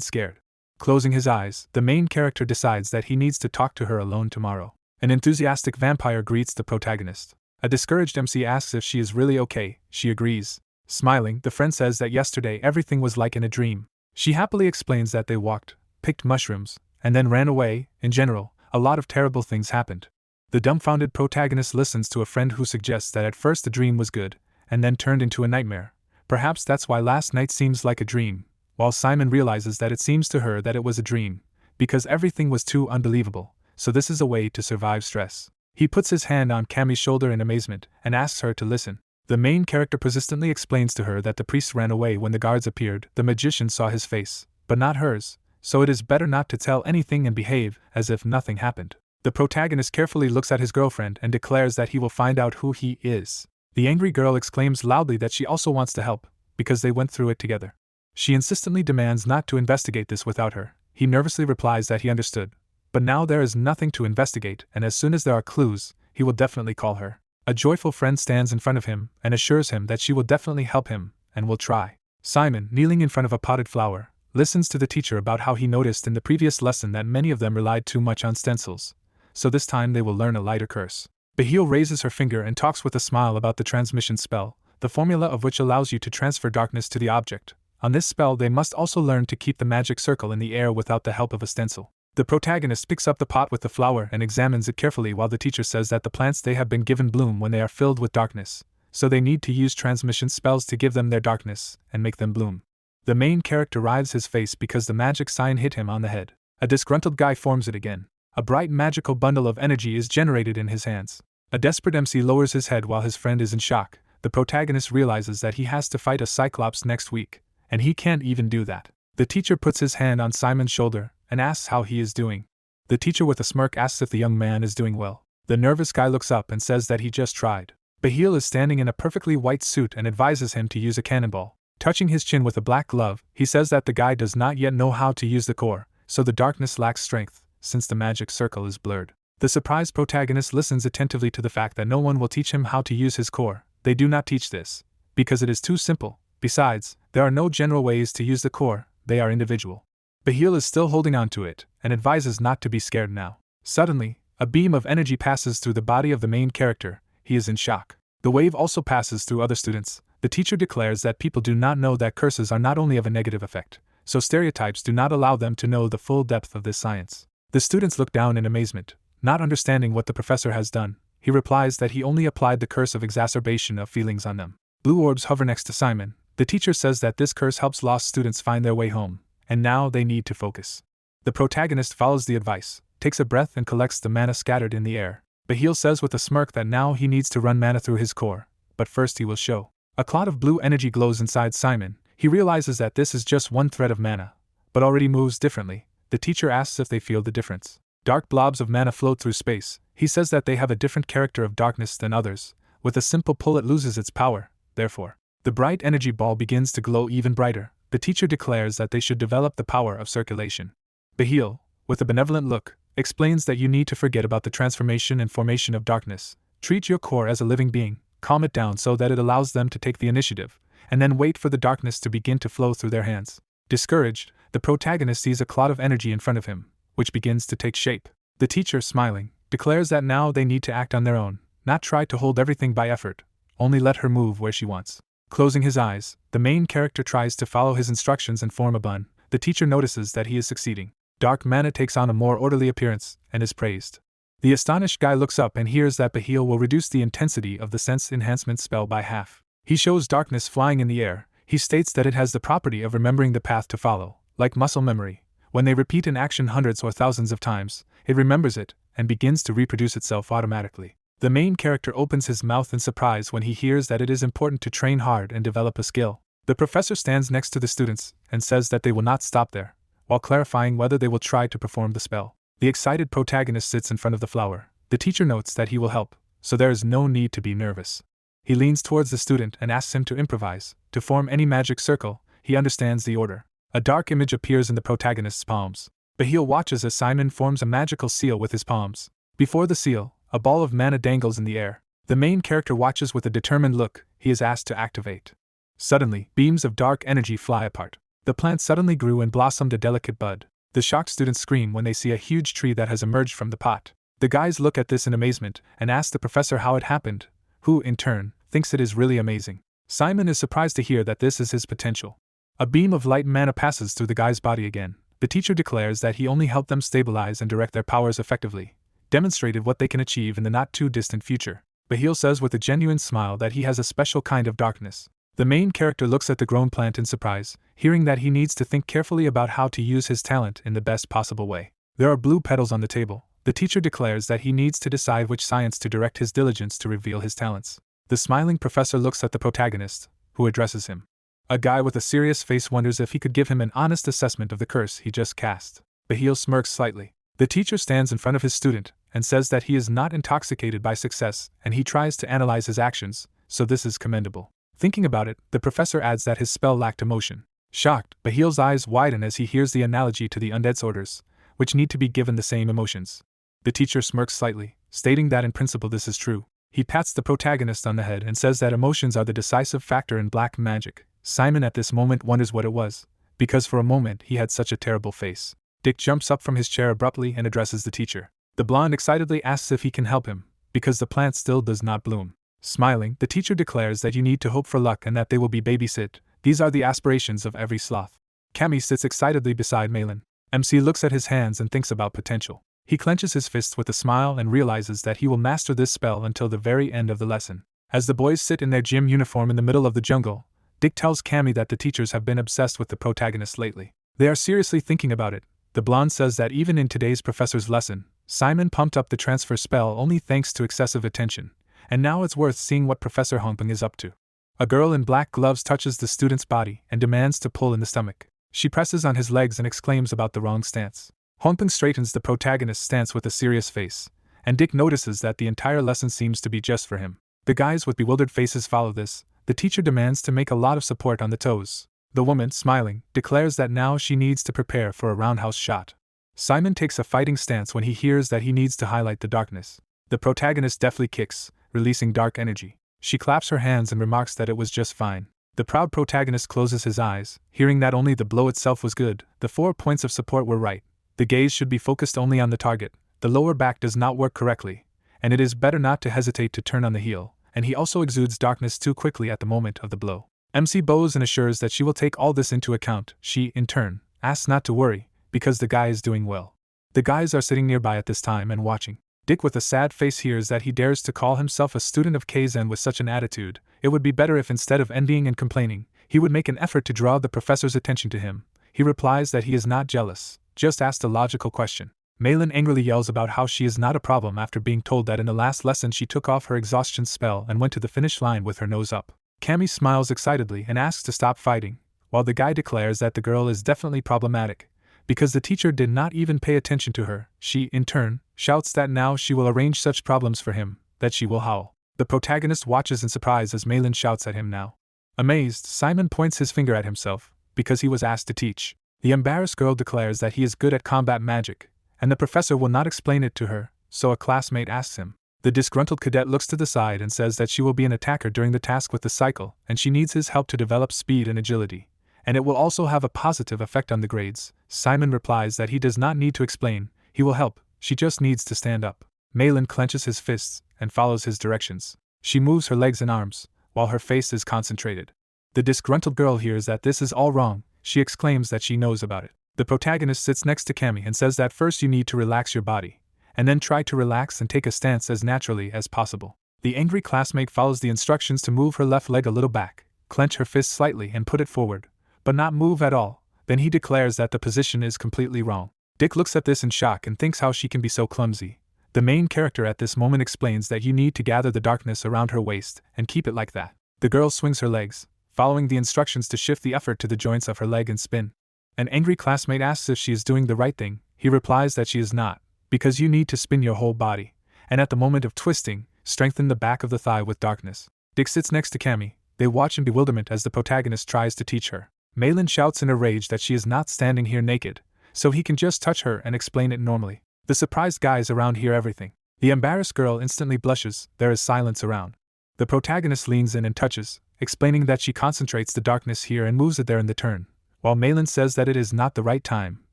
scared. Closing his eyes, the main character decides that he needs to talk to her alone tomorrow. An enthusiastic vampire greets the protagonist. A discouraged MC asks if she is really okay. She agrees. Smiling, the friend says that yesterday everything was like in a dream. She happily explains that they walked, picked mushrooms, and then ran away. In general, a lot of terrible things happened. The dumbfounded protagonist listens to a friend who suggests that at first the dream was good, and then turned into a nightmare. Perhaps that's why last night seems like a dream, while Simon realizes that it seems to her that it was a dream, because everything was too unbelievable, so this is a way to survive stress. He puts his hand on Cammy's shoulder in amazement, and asks her to listen. The main character persistently explains to her that the priest ran away when the guards appeared. The magician saw his face, but not hers, so it is better not to tell anything and behave as if nothing happened. The protagonist carefully looks at his girlfriend and declares that he will find out who he is. The angry girl exclaims loudly that she also wants to help, because they went through it together. She insistently demands not to investigate this without her. He nervously replies that he understood, but now there is nothing to investigate, and as soon as there are clues, he will definitely call her. A joyful friend stands in front of him and assures him that she will definitely help him, and will try. Simon, kneeling in front of a potted flower, listens to the teacher about how he noticed in the previous lesson that many of them relied too much on stencils, so this time they will learn a lighter curse. Bahil raises her finger and talks with a smile about the transmission spell, the formula of which allows you to transfer darkness to the object. On this spell they must also learn to keep the magic circle in the air without the help of a stencil. The protagonist picks up the pot with the flower and examines it carefully while the teacher says that the plants they have been given bloom when they are filled with darkness, so they need to use transmission spells to give them their darkness and make them bloom. The main character writhes his face because the magic sign hit him on the head. A disgruntled guy forms it again. A bright magical bundle of energy is generated in his hands. A desperate MC lowers his head while his friend is in shock. The protagonist realizes that he has to fight a Cyclops next week, and he can't even do that. The teacher puts his hand on Simon's shoulder and asks how he is doing. The teacher with a smirk asks if the young man is doing well. The nervous guy looks up and says that he just tried. Bahil is standing in a perfectly white suit and advises him to use a cannonball. Touching his chin with a black glove, he says that the guy does not yet know how to use the core, so the darkness lacks strength, since the magic circle is blurred. The surprised protagonist listens attentively to the fact that no one will teach him how to use his core. They do not teach this, because it is too simple. Besides, there are no general ways to use the core, they are individual. Bahil is still holding on to it, and advises not to be scared now. Suddenly, a beam of energy passes through the body of the main character. He is in shock. The wave also passes through other students. The teacher declares that people do not know that curses are not only of a negative effect, so stereotypes do not allow them to know the full depth of this science. The students look down in amazement, not understanding what the professor has done. He replies that he only applied the curse of exacerbation of feelings on them. Blue orbs hover next to Simon. The teacher says that this curse helps lost students find their way home, and now they need to focus. The protagonist follows the advice, takes a breath and collects the mana scattered in the air. Bahil says with a smirk that now he needs to run mana through his core, but first he will show. A cloud of blue energy glows inside Simon. He realizes that this is just one thread of mana, but already moves differently. The teacher asks if they feel the difference. Dark blobs of mana float through space. He says that they have a different character of darkness than others. With a simple pull it loses its power, therefore. The bright energy ball begins to glow even brighter. The teacher declares that they should develop the power of circulation. Bahil, with a benevolent look, explains that you need to forget about the transformation and formation of darkness. Treat your core as a living being, calm it down so that it allows them to take the initiative, and then wait for the darkness to begin to flow through their hands. Discouraged, the protagonist sees a cloud of energy in front of him, which begins to take shape. The teacher, smiling, declares that now they need to act on their own, not try to hold everything by effort, only let her move where she wants. Closing his eyes, the main character tries to follow his instructions and form a bun. The teacher notices that he is succeeding. Dark mana takes on a more orderly appearance, and is praised. The astonished guy looks up and hears that Bahil will reduce the intensity of the sense enhancement spell by half. He shows darkness flying in the air. He states that it has the property of remembering the path to follow, like muscle memory. When they repeat an action hundreds or thousands of times, it remembers it and begins to reproduce itself automatically. The main character opens his mouth in surprise when he hears that it is important to train hard and develop a skill. The professor stands next to the students and says that they will not stop there, while clarifying whether they will try to perform the spell. The excited protagonist sits in front of the flower. The teacher notes that he will help, so there is no need to be nervous. He leans towards the student and asks him to improvise, to form any magic circle. He understands the order. A dark image appears in the protagonist's palms. Bahil watches as Simon forms a magical seal with his palms. Before the seal, a ball of mana dangles in the air. The main character watches with a determined look. He is asked to activate. Suddenly, beams of dark energy fly apart. The plant suddenly grew and blossomed a delicate bud. The shocked students scream when they see a huge tree that has emerged from the pot. The guys look at this in amazement and ask the professor how it happened, who, in turn, thinks it is really amazing. Simon is surprised to hear that this is his potential. A beam of light mana passes through the guy's body again. The teacher declares that he only helped them stabilize and direct their powers effectively, demonstrated what they can achieve in the not-too-distant future. Bahil says with a genuine smile that he has a special kind of darkness. The main character looks at the grown plant in surprise, hearing that he needs to think carefully about how to use his talent in the best possible way. There are blue petals on the table. The teacher declares that he needs to decide which science to direct his diligence to reveal his talents. The smiling professor looks at the protagonist, who addresses him. A guy with a serious face wonders if he could give him an honest assessment of the curse he just cast. Bahil smirks slightly. The teacher stands in front of his student and says that he is not intoxicated by success and he tries to analyze his actions, so this is commendable. Thinking about it, the professor adds that his spell lacked emotion. Shocked, Bahil's eyes widen as he hears the analogy to the undead's orders, which need to be given the same emotions. The teacher smirks slightly, stating that in principle this is true. He pats the protagonist on the head and says that emotions are the decisive factor in black magic. Simon at this moment wonders what it was, because for a moment he had such a terrible face. Dick jumps up from his chair abruptly and addresses the teacher. The blonde excitedly asks if he can help him, because the plant still does not bloom. Smiling, the teacher declares that you need to hope for luck and that they will be babysit. These are the aspirations of every sloth. Cammy sits excitedly beside Malin. MC looks at his hands and thinks about potential. He clenches his fists with a smile and realizes that he will master this spell until the very end of the lesson. As the boys sit in their gym uniform in the middle of the jungle, Dick tells Cammy that the teachers have been obsessed with the protagonist lately. They are seriously thinking about it. The blonde says that even in today's professor's lesson, Simon pumped up the transfer spell only thanks to excessive attention, and now it's worth seeing what Professor Hongping is up to. A girl in black gloves touches the student's body and demands to pull in the stomach. She presses on his legs and exclaims about the wrong stance. Hongping straightens the protagonist's stance with a serious face, and Dick notices that the entire lesson seems to be just for him. The guys with bewildered faces follow this. The teacher demands to make a lot of support on the toes. The woman, smiling, declares that now she needs to prepare for a roundhouse shot. Simon takes a fighting stance when he hears that he needs to highlight the darkness. The protagonist deftly kicks, releasing dark energy. She claps her hands and remarks that it was just fine. The proud protagonist closes his eyes, hearing that only the blow itself was good. The 4 points of support were right. The gaze should be focused only on the target. The lower back does not work correctly, and it is better not to hesitate to turn on the heel. And he also exudes darkness too quickly at the moment of the blow. MC bows and assures that she will take all this into account. She, in turn, asks not to worry, because the guy is doing well. The guys are sitting nearby at this time and watching. Dick with a sad face hears that he dares to call himself a student of Keyzen with such an attitude. It would be better if instead of envying and complaining, he would make an effort to draw the professor's attention to him. He replies that he is not jealous, just asked a logical question. Malin angrily yells about how she is not a problem after being told that in the last lesson she took off her exhaustion spell and went to the finish line with her nose up. Cammy smiles excitedly and asks to stop fighting, while the guy declares that the girl is definitely problematic, because the teacher did not even pay attention to her. She, in turn, shouts that now she will arrange such problems for him, that she will howl. The protagonist watches in surprise as Malin shouts at him now. Amazed, Simon points his finger at himself, because he was asked to teach. The embarrassed girl declares that he is good at combat magic, and the professor will not explain it to her, so a classmate asks him. The disgruntled cadet looks to the side and says that she will be an attacker during the task with the cycle, and she needs his help to develop speed and agility, and it will also have a positive effect on the grades. Simon replies that he does not need to explain, he will help, she just needs to stand up. Malin clenches his fists and follows his directions. She moves her legs and arms, while her face is concentrated. The disgruntled girl hears that this is all wrong. She exclaims that she knows about it. The protagonist sits next to Cammy and says that first you need to relax your body, and then try to relax and take a stance as naturally as possible. The angry classmate follows the instructions to move her left leg a little back, clench her fist slightly and put it forward, but not move at all. Then he declares that the position is completely wrong. Dick looks at this in shock and thinks how she can be so clumsy. The main character at this moment explains that you need to gather the darkness around her waist and keep it like that. The girl swings her legs, following the instructions to shift the effort to the joints of her leg and spin. An angry classmate asks if she is doing the right thing. He replies that she is not, because you need to spin your whole body, and at the moment of twisting, strengthen the back of the thigh with darkness. Dick sits next to Cammy. They watch in bewilderment as the protagonist tries to teach her. Malin shouts in a rage that she is not standing here naked, so he can just touch her and explain it normally. The surprised guys around hear everything. The embarrassed girl instantly blushes. There is silence around. The protagonist leans in and touches, explaining that she concentrates the darkness here and moves it there in the turn, while Malin says that it is not the right time,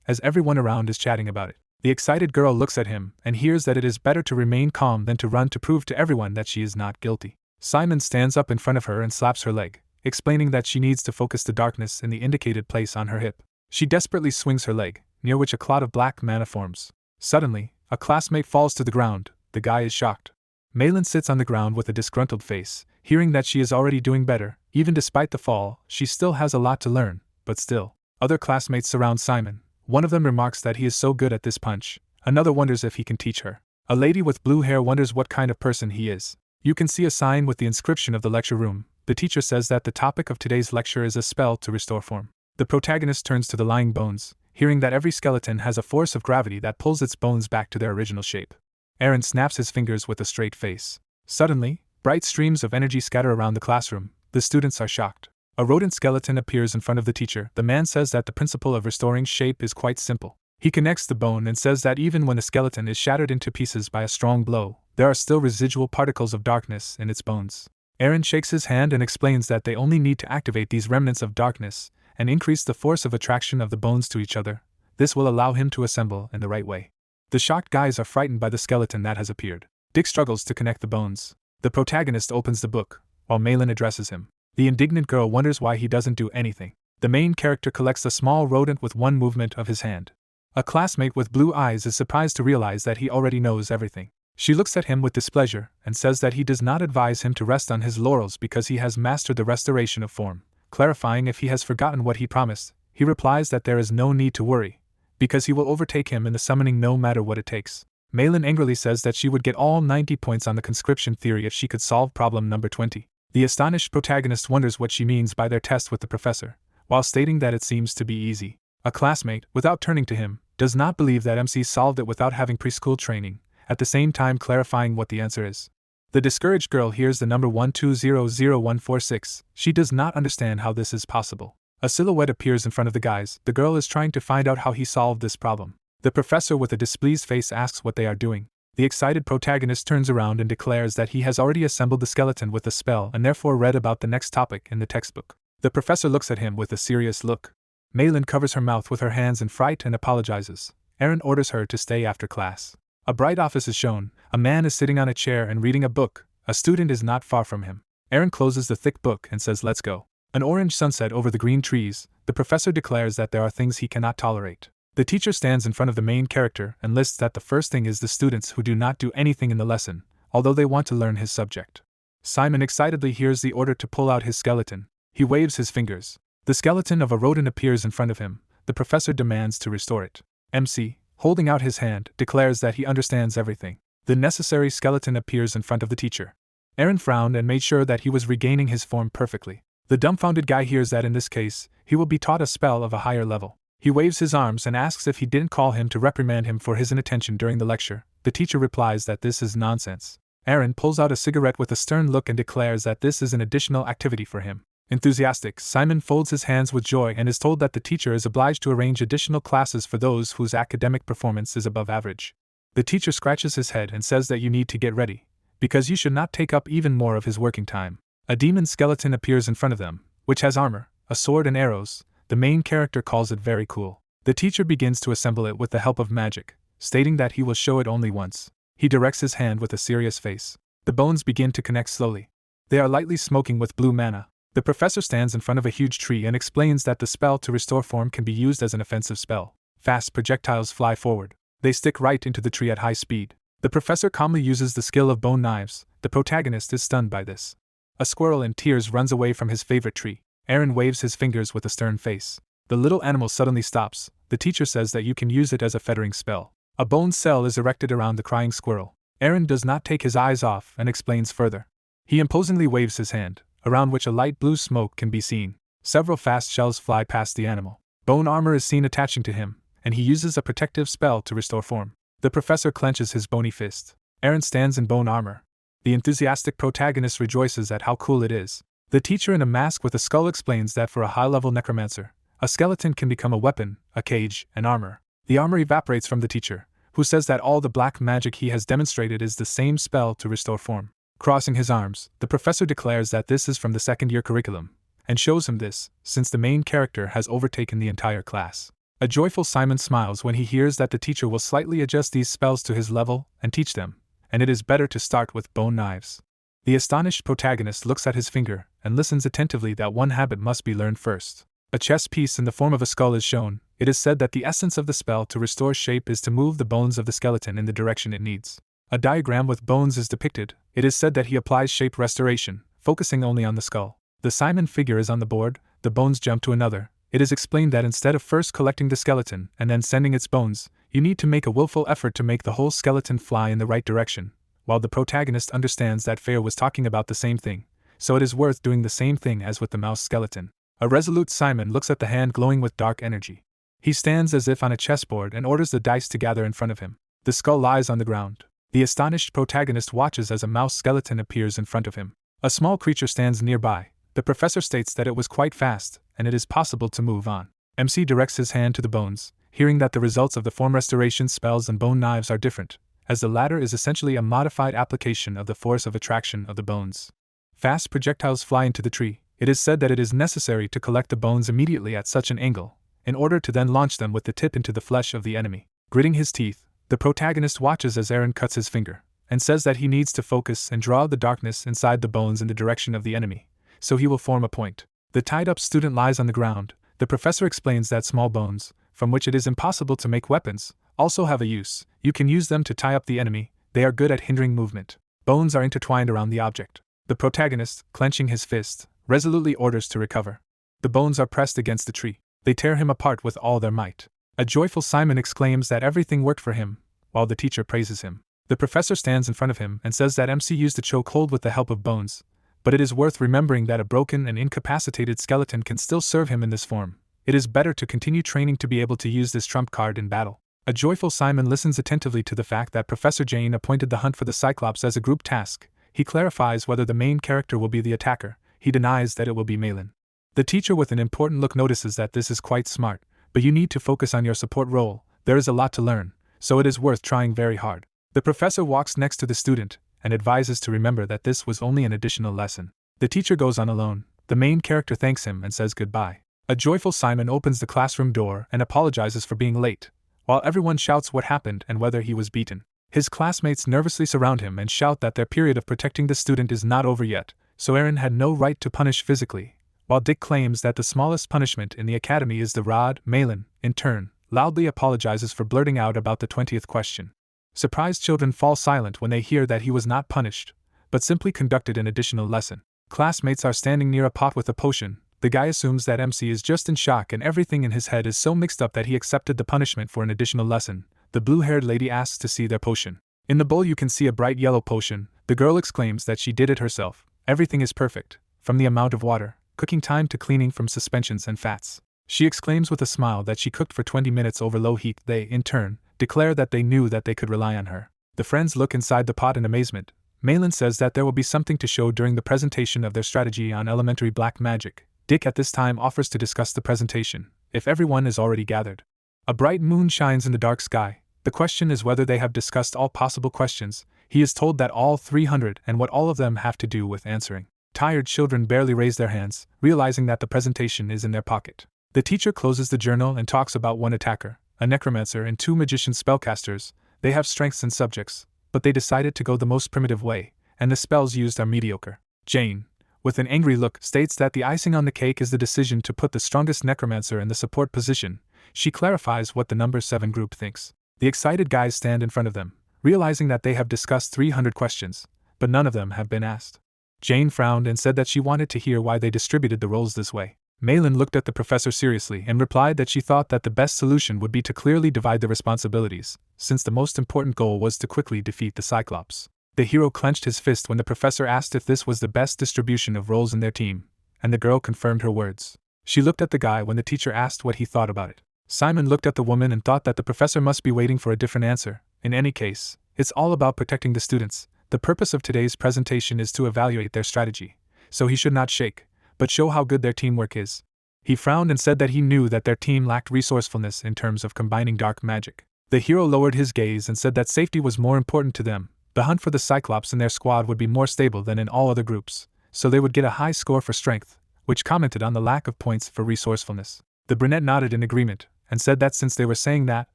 as everyone around is chatting about it. The excited girl looks at him and hears that it is better to remain calm than to run to prove to everyone that she is not guilty. Simon stands up in front of her and slaps her leg, explaining that she needs to focus the darkness in the indicated place on her hip. She desperately swings her leg, near which a cloud of black mana forms. Suddenly, a classmate falls to the ground. The guy is shocked. Malin sits on the ground with a disgruntled face, hearing that she is already doing better. Even despite the fall, she still has a lot to learn, but still. Other classmates surround Simon. One of them remarks that he is so good at this punch. Another wonders if he can teach her. A lady with blue hair wonders what kind of person he is. You can see a sign with the inscription of the lecture room. The teacher says that the topic of today's lecture is a spell to restore form. The protagonist turns to the lying bones, hearing that every skeleton has a force of gravity that pulls its bones back to their original shape. Aaron snaps his fingers with a straight face. Suddenly, bright streams of energy scatter around the classroom. The students are shocked. A rodent skeleton appears in front of the teacher. The man says that the principle of restoring shape is quite simple. He connects the bone and says that even when the skeleton is shattered into pieces by a strong blow, there are still residual particles of darkness in its bones. Aaron shakes his hand and explains that they only need to activate these remnants of darkness and increase the force of attraction of the bones to each other. This will allow him to assemble in the right way. The shocked guys are frightened by the skeleton that has appeared. Dick struggles to connect the bones. The protagonist opens the book, while Malin addresses him. The indignant girl wonders why he doesn't do anything. The main character collects a small rodent with one movement of his hand. A classmate with blue eyes is surprised to realize that he already knows everything. She looks at him with displeasure and says that he does not advise him to rest on his laurels because he has mastered the restoration of form. Clarifying if he has forgotten what he promised, he replies that there is no need to worry, because he will overtake him in the summoning no matter what it takes. Malin angrily says that she would get all 90 points on the conscription theory if she could solve problem number 20. The astonished protagonist wonders what she means by their test with the professor, while stating that it seems to be easy. A classmate, without turning to him, does not believe that MC solved it without having preschool training, at the same time clarifying what the answer is. The discouraged girl hears the number 1200146. She does not understand how this is possible. A silhouette appears in front of the guys. The girl is trying to find out how he solved this problem. The professor with a displeased face asks what they are doing. The excited protagonist turns around and declares that he has already assembled the skeleton with a spell and therefore read about the next topic in the textbook. The professor looks at him with a serious look. Malin covers her mouth with her hands in fright and apologizes. Aaron orders her to stay after class. A bright office is shown. A man is sitting on a chair and reading a book. A student is not far from him. Aaron closes the thick book and says, "Let's go." An orange sunset over the green trees. The professor declares that there are things he cannot tolerate. The teacher stands in front of the main character and lists that the first thing is the students who do not do anything in the lesson, although they want to learn his subject. Simon excitedly hears the order to pull out his skeleton. He waves his fingers. The skeleton of a rodent appears in front of him. The professor demands to restore it. MC, holding out his hand, declares that he understands everything. The necessary skeleton appears in front of the teacher. Aaron frowned and made sure that he was regaining his form perfectly. The dumbfounded guy hears that in this case, he will be taught a spell of a higher level. He waves his arms and asks if he didn't call him to reprimand him for his inattention during the lecture. The teacher replies that this is nonsense. Aaron pulls out a cigarette with a stern look and declares that this is an additional activity for him. Enthusiastic, Simon folds his hands with joy and is told that the teacher is obliged to arrange additional classes for those whose academic performance is above average. The teacher scratches his head and says that you need to get ready, because you should not take up even more of his working time. A demon skeleton appears in front of them, which has armor, a sword and arrows. The main character calls it very cool. The teacher begins to assemble it with the help of magic, stating that he will show it only once. He directs his hand with a serious face. The bones begin to connect slowly. They are lightly smoking with blue mana. The professor stands in front of a huge tree and explains that the spell to restore form can be used as an offensive spell. Fast projectiles fly forward. They stick right into the tree at high speed. The professor calmly uses the skill of bone knives. The protagonist is stunned by this. A squirrel in tears runs away from his favorite tree. Eren waves his fingers with a stern face. The little animal suddenly stops. The teacher says that you can use it as a fettering spell. A bone cell is erected around the crying squirrel. Eren does not take his eyes off and explains further. He imposingly waves his hand, around which a light blue smoke can be seen. Several fast shells fly past the animal. Bone armor is seen attaching to him, and he uses a protective spell to restore form. The professor clenches his bony fist. Eren stands in bone armor. The enthusiastic protagonist rejoices at how cool it is. The teacher in a mask with a skull explains that for a high-level necromancer, a skeleton can become a weapon, a cage, and armor. The armor evaporates from the teacher, who says that all the black magic he has demonstrated is the same spell to restore form. Crossing his arms, the professor declares that this is from the second-year curriculum, and shows him this, since the main character has overtaken the entire class. A joyful Simon smiles when he hears that the teacher will slightly adjust these spells to his level and teach them, and it is better to start with bone knives. The astonished protagonist looks at his finger and listens attentively that one habit must be learned first. A chess piece in the form of a skull is shown. It is said that the essence of the spell to restore shape is to move the bones of the skeleton in the direction it needs. A diagram with bones is depicted. It is said that he applies shape restoration, focusing only on the skull. The Simon figure is on the board. The bones jump to another. It is explained that instead of first collecting the skeleton and then sending its bones, you need to make a willful effort to make the whole skeleton fly in the right direction. While the protagonist understands that Fair was talking about the same thing, so it is worth doing the same thing as with the mouse skeleton. A resolute Simon looks at the hand glowing with dark energy. He stands as if on a chessboard and orders the dice to gather in front of him. The skull lies on the ground. The astonished protagonist watches as a mouse skeleton appears in front of him. A small creature stands nearby. The professor states that it was quite fast, and it is possible to move on. MC directs his hand to the bones, hearing that the results of the form restoration spells and bone knives are different, as the latter is essentially a modified application of the force of attraction of the bones. Fast projectiles fly into the tree. It is said that it is necessary to collect the bones immediately at such an angle, in order to then launch them with the tip into the flesh of the enemy. Gritting his teeth, the protagonist watches as Eren cuts his finger, and says that he needs to focus and draw the darkness inside the bones in the direction of the enemy, so he will form a point. The tied-up student lies on the ground. The professor explains that small bones, from which it is impossible to make weapons, also have a use. You can use them to tie up the enemy. They are good at hindering movement. Bones are intertwined around the object. The protagonist, clenching his fist, resolutely orders to recover. The bones are pressed against the tree. They tear him apart with all their might. A joyful Simon exclaims that everything worked for him, while the teacher praises him. The professor stands in front of him and says that MC used a chokehold with the help of bones, but it is worth remembering that a broken and incapacitated skeleton can still serve him in this form. It is better to continue training to be able to use this trump card in battle. A joyful Simon listens attentively to the fact that Professor Jane appointed the hunt for the Cyclops as a group task. He clarifies whether the main character will be the attacker. He denies that it will be Malin. The teacher with an important look notices that this is quite smart, but you need to focus on your support role. There is a lot to learn, so it is worth trying very hard. The professor walks next to the student and advises to remember that this was only an additional lesson. The teacher goes on alone. The main character thanks him and says goodbye. A joyful Simon opens the classroom door and apologizes for being late, while everyone shouts what happened and whether he was beaten. His classmates nervously surround him and shout that their period of protecting the student is not over yet, so Eren had no right to punish physically, while Dick claims that the smallest punishment in the academy is the rod. Malin, in turn, loudly apologizes for blurting out about the 20th question. Surprised children fall silent when they hear that he was not punished, but simply conducted an additional lesson. Classmates are standing near a pot with a potion. The guy assumes that MC is just in shock and everything in his head is so mixed up that he accepted the punishment for an additional lesson. The blue-haired lady asks to see their potion. In the bowl you can see a bright yellow potion. The girl exclaims that she did it herself. Everything is perfect, from the amount of water, cooking time to cleaning from suspensions and fats. She exclaims with a smile that she cooked for 20 minutes over low heat. They, in turn, declare that they knew that they could rely on her. The friends look inside the pot in amazement. Malin says that there will be something to show during the presentation of their strategy on elementary black magic. Dick at this time offers to discuss the presentation, if everyone is already gathered. A bright moon shines in the dark sky. The question is whether they have discussed all possible questions. He is told that all 300 and what all of them have to do with answering. Tired children barely raise their hands, realizing that the presentation is in their pocket. The teacher closes the journal and talks about one attacker, a necromancer and 2 magician spellcasters. They have strengths and subjects, but they decided to go the most primitive way, and the spells used are mediocre. Jane, with an angry look, states that the icing on the cake is the decision to put the strongest necromancer in the support position. She clarifies what the number 7 group thinks. The excited guys stand in front of them, realizing that they have discussed 300 questions, but none of them have been asked. Jane frowned and said that she wanted to hear why they distributed the roles this way. Malin looked at the professor seriously and replied that she thought that the best solution would be to clearly divide the responsibilities, since the most important goal was to quickly defeat the Cyclops. The hero clenched his fist when the professor asked if this was the best distribution of roles in their team, and the girl confirmed her words. She looked at the guy when the teacher asked what he thought about it. Simon looked at the woman and thought that the professor must be waiting for a different answer. In any case, it's all about protecting the students. The purpose of today's presentation is to evaluate their strategy, so he should not shake, but show how good their teamwork is. He frowned and said that he knew that their team lacked resourcefulness in terms of combining dark magic. The hero lowered his gaze and said that safety was more important to them. The hunt for the Cyclops in their squad would be more stable than in all other groups, so they would get a high score for strength, which commented on the lack of points for resourcefulness. The brunette nodded in agreement, and said that since they were saying that,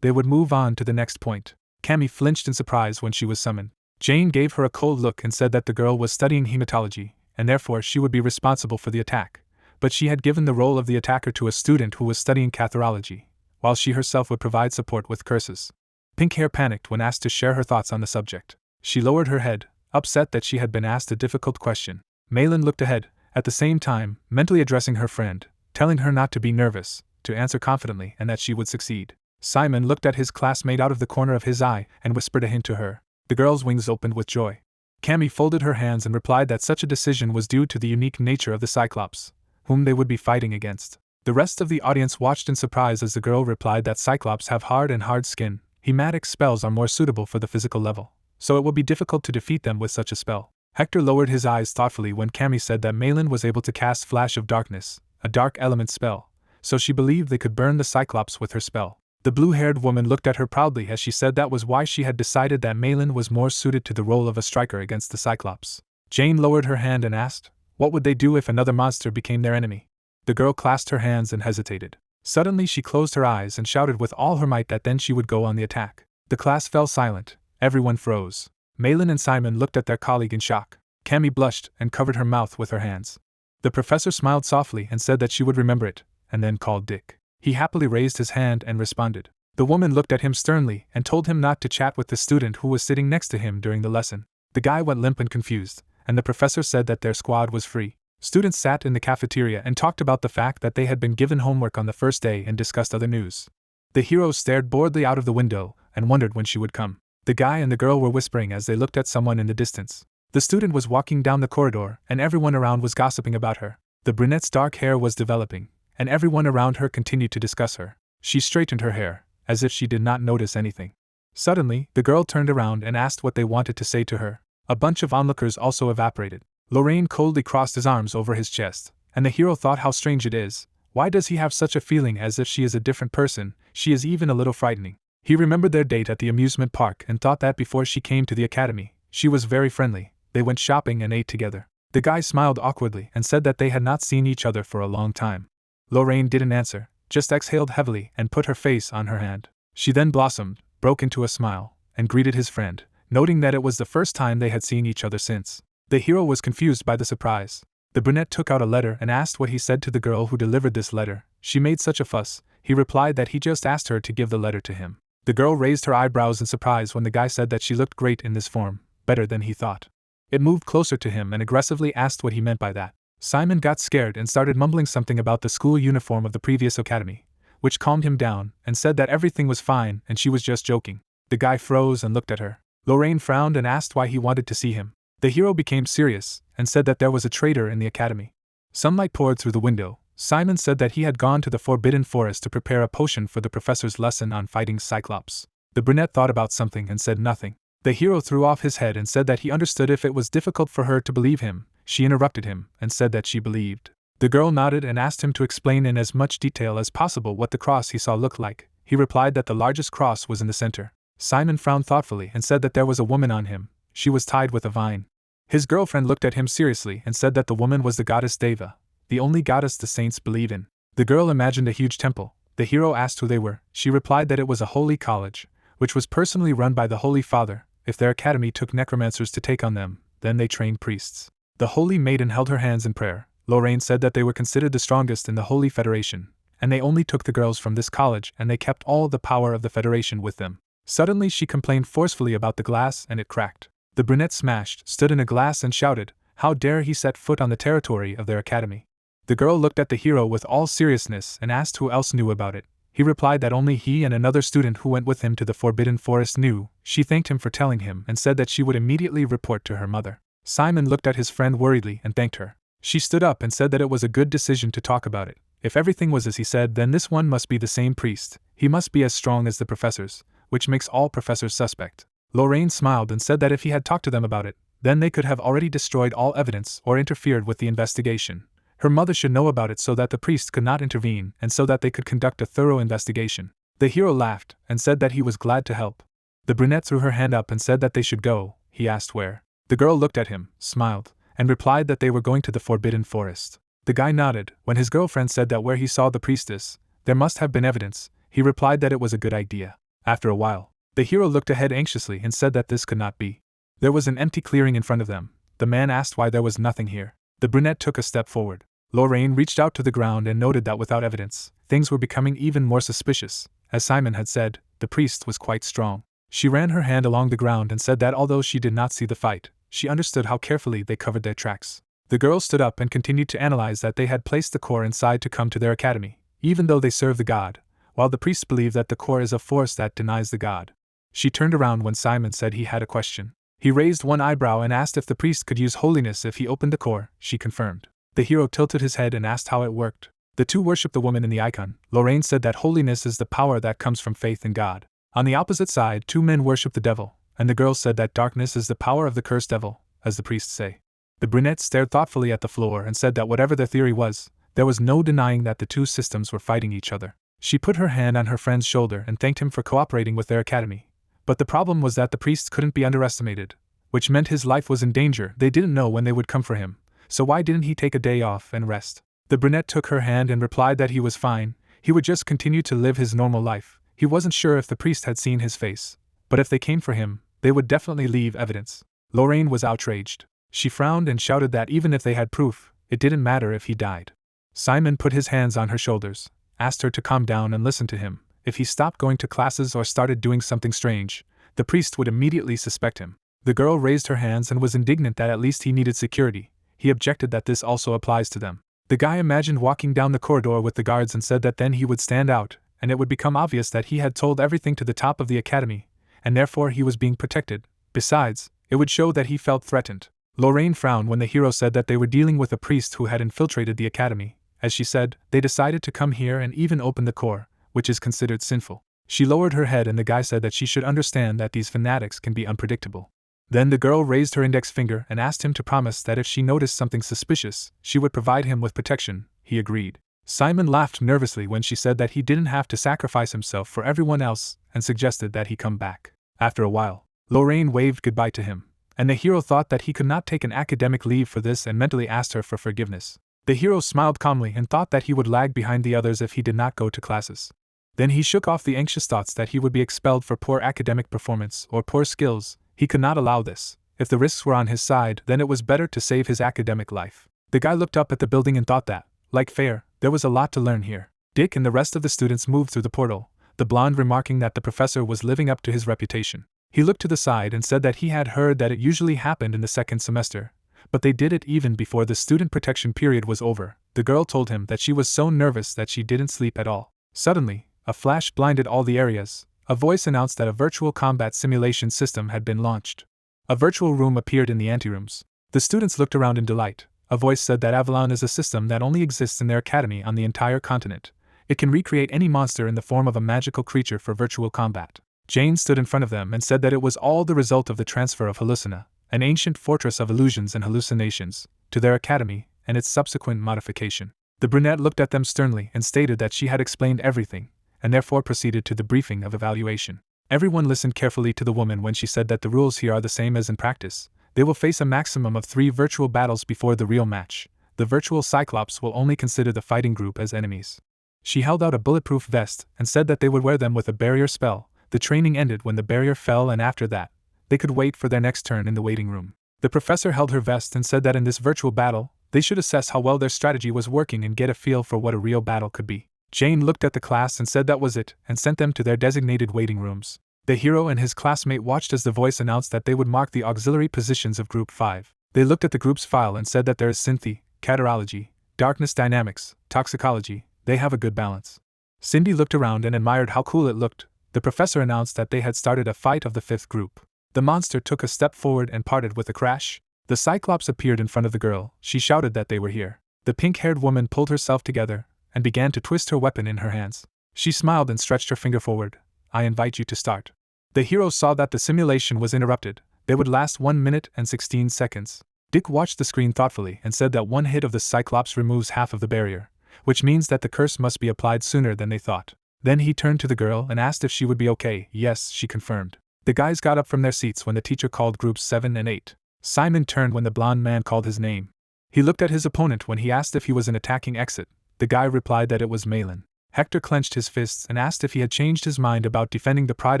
they would move on to the next point. Cammy flinched in surprise when she was summoned. Jane gave her a cold look and said that the girl was studying hematology, and therefore she would be responsible for the attack, but she had given the role of the attacker to a student who was studying catharology, while she herself would provide support with curses. Pink Hair panicked when asked to share her thoughts on the subject. She lowered her head, upset that she had been asked a difficult question. Malin looked ahead, at the same time, mentally addressing her friend, telling her not to be nervous, to answer confidently, and that she would succeed. Simon looked at his classmate out of the corner of his eye and whispered a hint to her. The girl's wings opened with joy. Cammy folded her hands and replied that such a decision was due to the unique nature of the Cyclops, whom they would be fighting against. The rest of the audience watched in surprise as the girl replied that Cyclops have hard skin. Hematic spells are more suitable for the physical level, so it will be difficult to defeat them with such a spell. Hector lowered his eyes thoughtfully when Cammy said that Malin was able to cast Flash of Darkness, a dark element spell, so she believed they could burn the Cyclops with her spell. The blue-haired woman looked at her proudly as she said that was why she had decided that Malin was more suited to the role of a striker against the Cyclops. Jane lowered her hand and asked, what would they do if another monster became their enemy? The girl clasped her hands and hesitated. Suddenly she closed her eyes and shouted with all her might that then she would go on the attack. The class fell silent. Everyone froze. Malin and Simon looked at their colleague in shock. Cammy blushed and covered her mouth with her hands. The professor smiled softly and said that she would remember it, and then called Dick. He happily raised his hand and responded. The woman looked at him sternly and told him not to chat with the student who was sitting next to him during the lesson. The guy went limp and confused, and the professor said that their squad was free. Students sat in the cafeteria and talked about the fact that they had been given homework on the first day and discussed other news. The heroes stared boredly out of the window and wondered when she would come. The guy and the girl were whispering as they looked at someone in the distance. The student was walking down the corridor, and everyone around was gossiping about her. The brunette's dark hair was developing, and everyone around her continued to discuss her. She straightened her hair, as if she did not notice anything. Suddenly, the girl turned around and asked what they wanted to say to her. A bunch of onlookers also evaporated. Lorraine coldly crossed his arms over his chest, and the hero thought how strange it is. Why does he have such a feeling as if she is a different person? She is even a little frightening. He remembered their date at the amusement park and thought that before she came to the academy, she was very friendly. They went shopping and ate together. The guy smiled awkwardly and said that they had not seen each other for a long time. Lorraine didn't answer, just exhaled heavily and put her face on her hand. She then blossomed, broke into a smile, and greeted his friend, noting that it was the first time they had seen each other since. The hero was confused by the surprise. The brunette took out a letter and asked what he said to the girl who delivered this letter. She made such a fuss. He replied that he just asked her to give the letter to him. The girl raised her eyebrows in surprise when the guy said that she looked great in this form, better than he thought. It moved closer to him and aggressively asked what he meant by that. Simon got scared and started mumbling something about the school uniform of the previous academy, which calmed him down and said that everything was fine and she was just joking. The guy froze and looked at her. Lorraine frowned and asked why he wanted to see him. The hero became serious and said that there was a traitor in the academy. Sunlight poured through the window. Simon said that he had gone to the Forbidden Forest to prepare a potion for the professor's lesson on fighting Cyclops. The brunette thought about something and said nothing. The hero threw off his head and said that he understood if it was difficult for her to believe him. She interrupted him and said that she believed. The girl nodded and asked him to explain in as much detail as possible what the cross he saw looked like. He replied that the largest cross was in the center. Simon frowned thoughtfully and said that there was a woman on him. She was tied with a vine. His girlfriend looked at him seriously and said that the woman was the goddess Deva, the only goddess the saints believe in. The girl imagined a huge temple. The hero asked who they were. She replied that it was a holy college, which was personally run by the Holy Father. If their academy took necromancers to take on them, then they trained priests. The Holy Maiden held her hands in prayer. Lorraine said that they were considered the strongest in the Holy Federation, and they only took the girls from this college and they kept all the power of the Federation with them. Suddenly she complained forcefully about the glass and it cracked. The brunette smashed, stood in a glass and shouted, "How dare he set foot on the territory of their academy?" The girl looked at the hero with all seriousness and asked who else knew about it. He replied that only he and another student who went with him to the Forbidden Forest knew. She thanked him for telling him and said that she would immediately report to her mother. Simon looked at his friend worriedly and thanked her. She stood up and said that it was a good decision to talk about it. If everything was as he said, then this one must be the same priest. He must be as strong as the professors, which makes all professors suspect. Lorraine smiled and said that if he had talked to them about it, then they could have already destroyed all evidence or interfered with the investigation. Her mother should know about it so that the priest could not intervene and so that they could conduct a thorough investigation. The hero laughed and said that he was glad to help. The brunette threw her hand up and said that they should go. He asked where. The girl looked at him, smiled, and replied that they were going to the Forbidden Forest. The guy nodded. When his girlfriend said that where he saw the priestess, there must have been evidence, he replied that it was a good idea. After a while, the hero looked ahead anxiously and said that this could not be. There was an empty clearing in front of them. The man asked why there was nothing here. The brunette took a step forward. Lorraine reached out to the ground and noted that without evidence, things were becoming even more suspicious. As Simon had said, the priest was quite strong. She ran her hand along the ground and said that although she did not see the fight, she understood how carefully they covered their tracks. The girl stood up and continued to analyze that they had placed the core inside to come to their academy, even though they serve the god, while the priests believe that the core is a force that denies the god. She turned around when Simon said he had a question. He raised one eyebrow and asked if the priest could use holiness if he opened the core. She confirmed. The hero tilted his head and asked how it worked. The two worship the woman in the icon. Lorraine said that holiness is the power that comes from faith in God. On the opposite side, two men worship the devil, and the girl said that darkness is the power of the cursed devil, as the priests say. The brunette stared thoughtfully at the floor and said that whatever their theory was, there was no denying that the two systems were fighting each other. She put her hand on her friend's shoulder and thanked him for cooperating with their academy. But the problem was that the priest couldn't be underestimated, which meant his life was in danger. They didn't know when they would come for him, so why didn't he take a day off and rest? The brunette took her hand and replied that he was fine, he would just continue to live his normal life. He wasn't sure if the priest had seen his face, but if they came for him, they would definitely leave evidence. Lorraine was outraged. She frowned and shouted that even if they had proof, it didn't matter if he died. Simon put his hands on her shoulders, asked her to calm down and listen to him. If he stopped going to classes or started doing something strange, the priest would immediately suspect him. The girl raised her hands and was indignant that at least he needed security. He objected that this also applies to them. The guy imagined walking down the corridor with the guards and said that then he would stand out, and it would become obvious that he had told everything to the top of the academy, and therefore he was being protected. Besides, it would show that he felt threatened. Lorraine frowned when the hero said that they were dealing with a priest who had infiltrated the academy. As she said, they decided to come here and even open the core, which is considered sinful. She lowered her head and the guy said that she should understand that these fanatics can be unpredictable. Then the girl raised her index finger and asked him to promise that if she noticed something suspicious, she would provide him with protection. He agreed. Simon laughed nervously when she said that he didn't have to sacrifice himself for everyone else and suggested that he come back. After a while, Lorraine waved goodbye to him, and the hero thought that he could not take an academic leave for this and mentally asked her for forgiveness. The hero smiled calmly and thought that he would lag behind the others if he did not go to classes. Then he shook off the anxious thoughts that he would be expelled for poor academic performance or poor skills. He could not allow this. If the risks were on his side, then it was better to save his academic life. The guy looked up at the building and thought that, like Fair, there was a lot to learn here. Dick and the rest of the students moved through the portal, the blonde remarking that the professor was living up to his reputation. He looked to the side and said that he had heard that it usually happened in the second semester, but they did it even before the student protection period was over. The girl told him that she was so nervous that she didn't sleep at all. Suddenly, a flash blinded all the areas. A voice announced that a virtual combat simulation system had been launched. A virtual room appeared in the anterooms. The students looked around in delight. A voice said that Avalon is a system that only exists in their academy on the entire continent. It can recreate any monster in the form of a magical creature for virtual combat. Jane stood in front of them and said that it was all the result of the transfer of Hallucina, an ancient fortress of illusions and hallucinations, to their academy, and its subsequent modification. The brunette looked at them sternly and stated that she had explained everything, and therefore proceeded to the briefing of evaluation. Everyone listened carefully to the woman when she said that the rules here are the same as in practice. They will face a maximum of 3 virtual battles before the real match. The virtual Cyclops will only consider the fighting group as enemies. She held out a bulletproof vest and said that they would wear them with a barrier spell. The training ended when the barrier fell, and after that, they could wait for their next turn in the waiting room. The professor held her vest and said that in this virtual battle, they should assess how well their strategy was working and get a feel for what a real battle could be. Jane looked at the class and said that was it, and sent them to their designated waiting rooms. The hero and his classmate watched as the voice announced that they would mark the auxiliary positions of Group 5. They looked at the group's file and said that there is Synthy, Caterology, Darkness Dynamics, Toxicology. They have a good balance. Cindy looked around and admired how cool it looked. The professor announced that they had started a fight of the 5th group. The monster took a step forward and parted with a crash. The Cyclops appeared in front of the girl. She shouted that they were here. The pink-haired woman pulled herself together and began to twist her weapon in her hands. She smiled and stretched her finger forward. I invite you to start. The hero saw that the simulation was interrupted. They would last 1 minute and 16 seconds. Dick watched the screen thoughtfully and said that one hit of the Cyclops removes half of the barrier, which means that the curse must be applied sooner than they thought. Then he turned to the girl and asked if she would be okay. Yes, she confirmed. The guys got up from their seats when the teacher called groups 7 and 8. Simon turned when the blonde man called his name. He looked at his opponent when he asked if he was an attacking exit. The guy replied that it was Malin. Hector clenched his fists and asked if he had changed his mind about defending the pride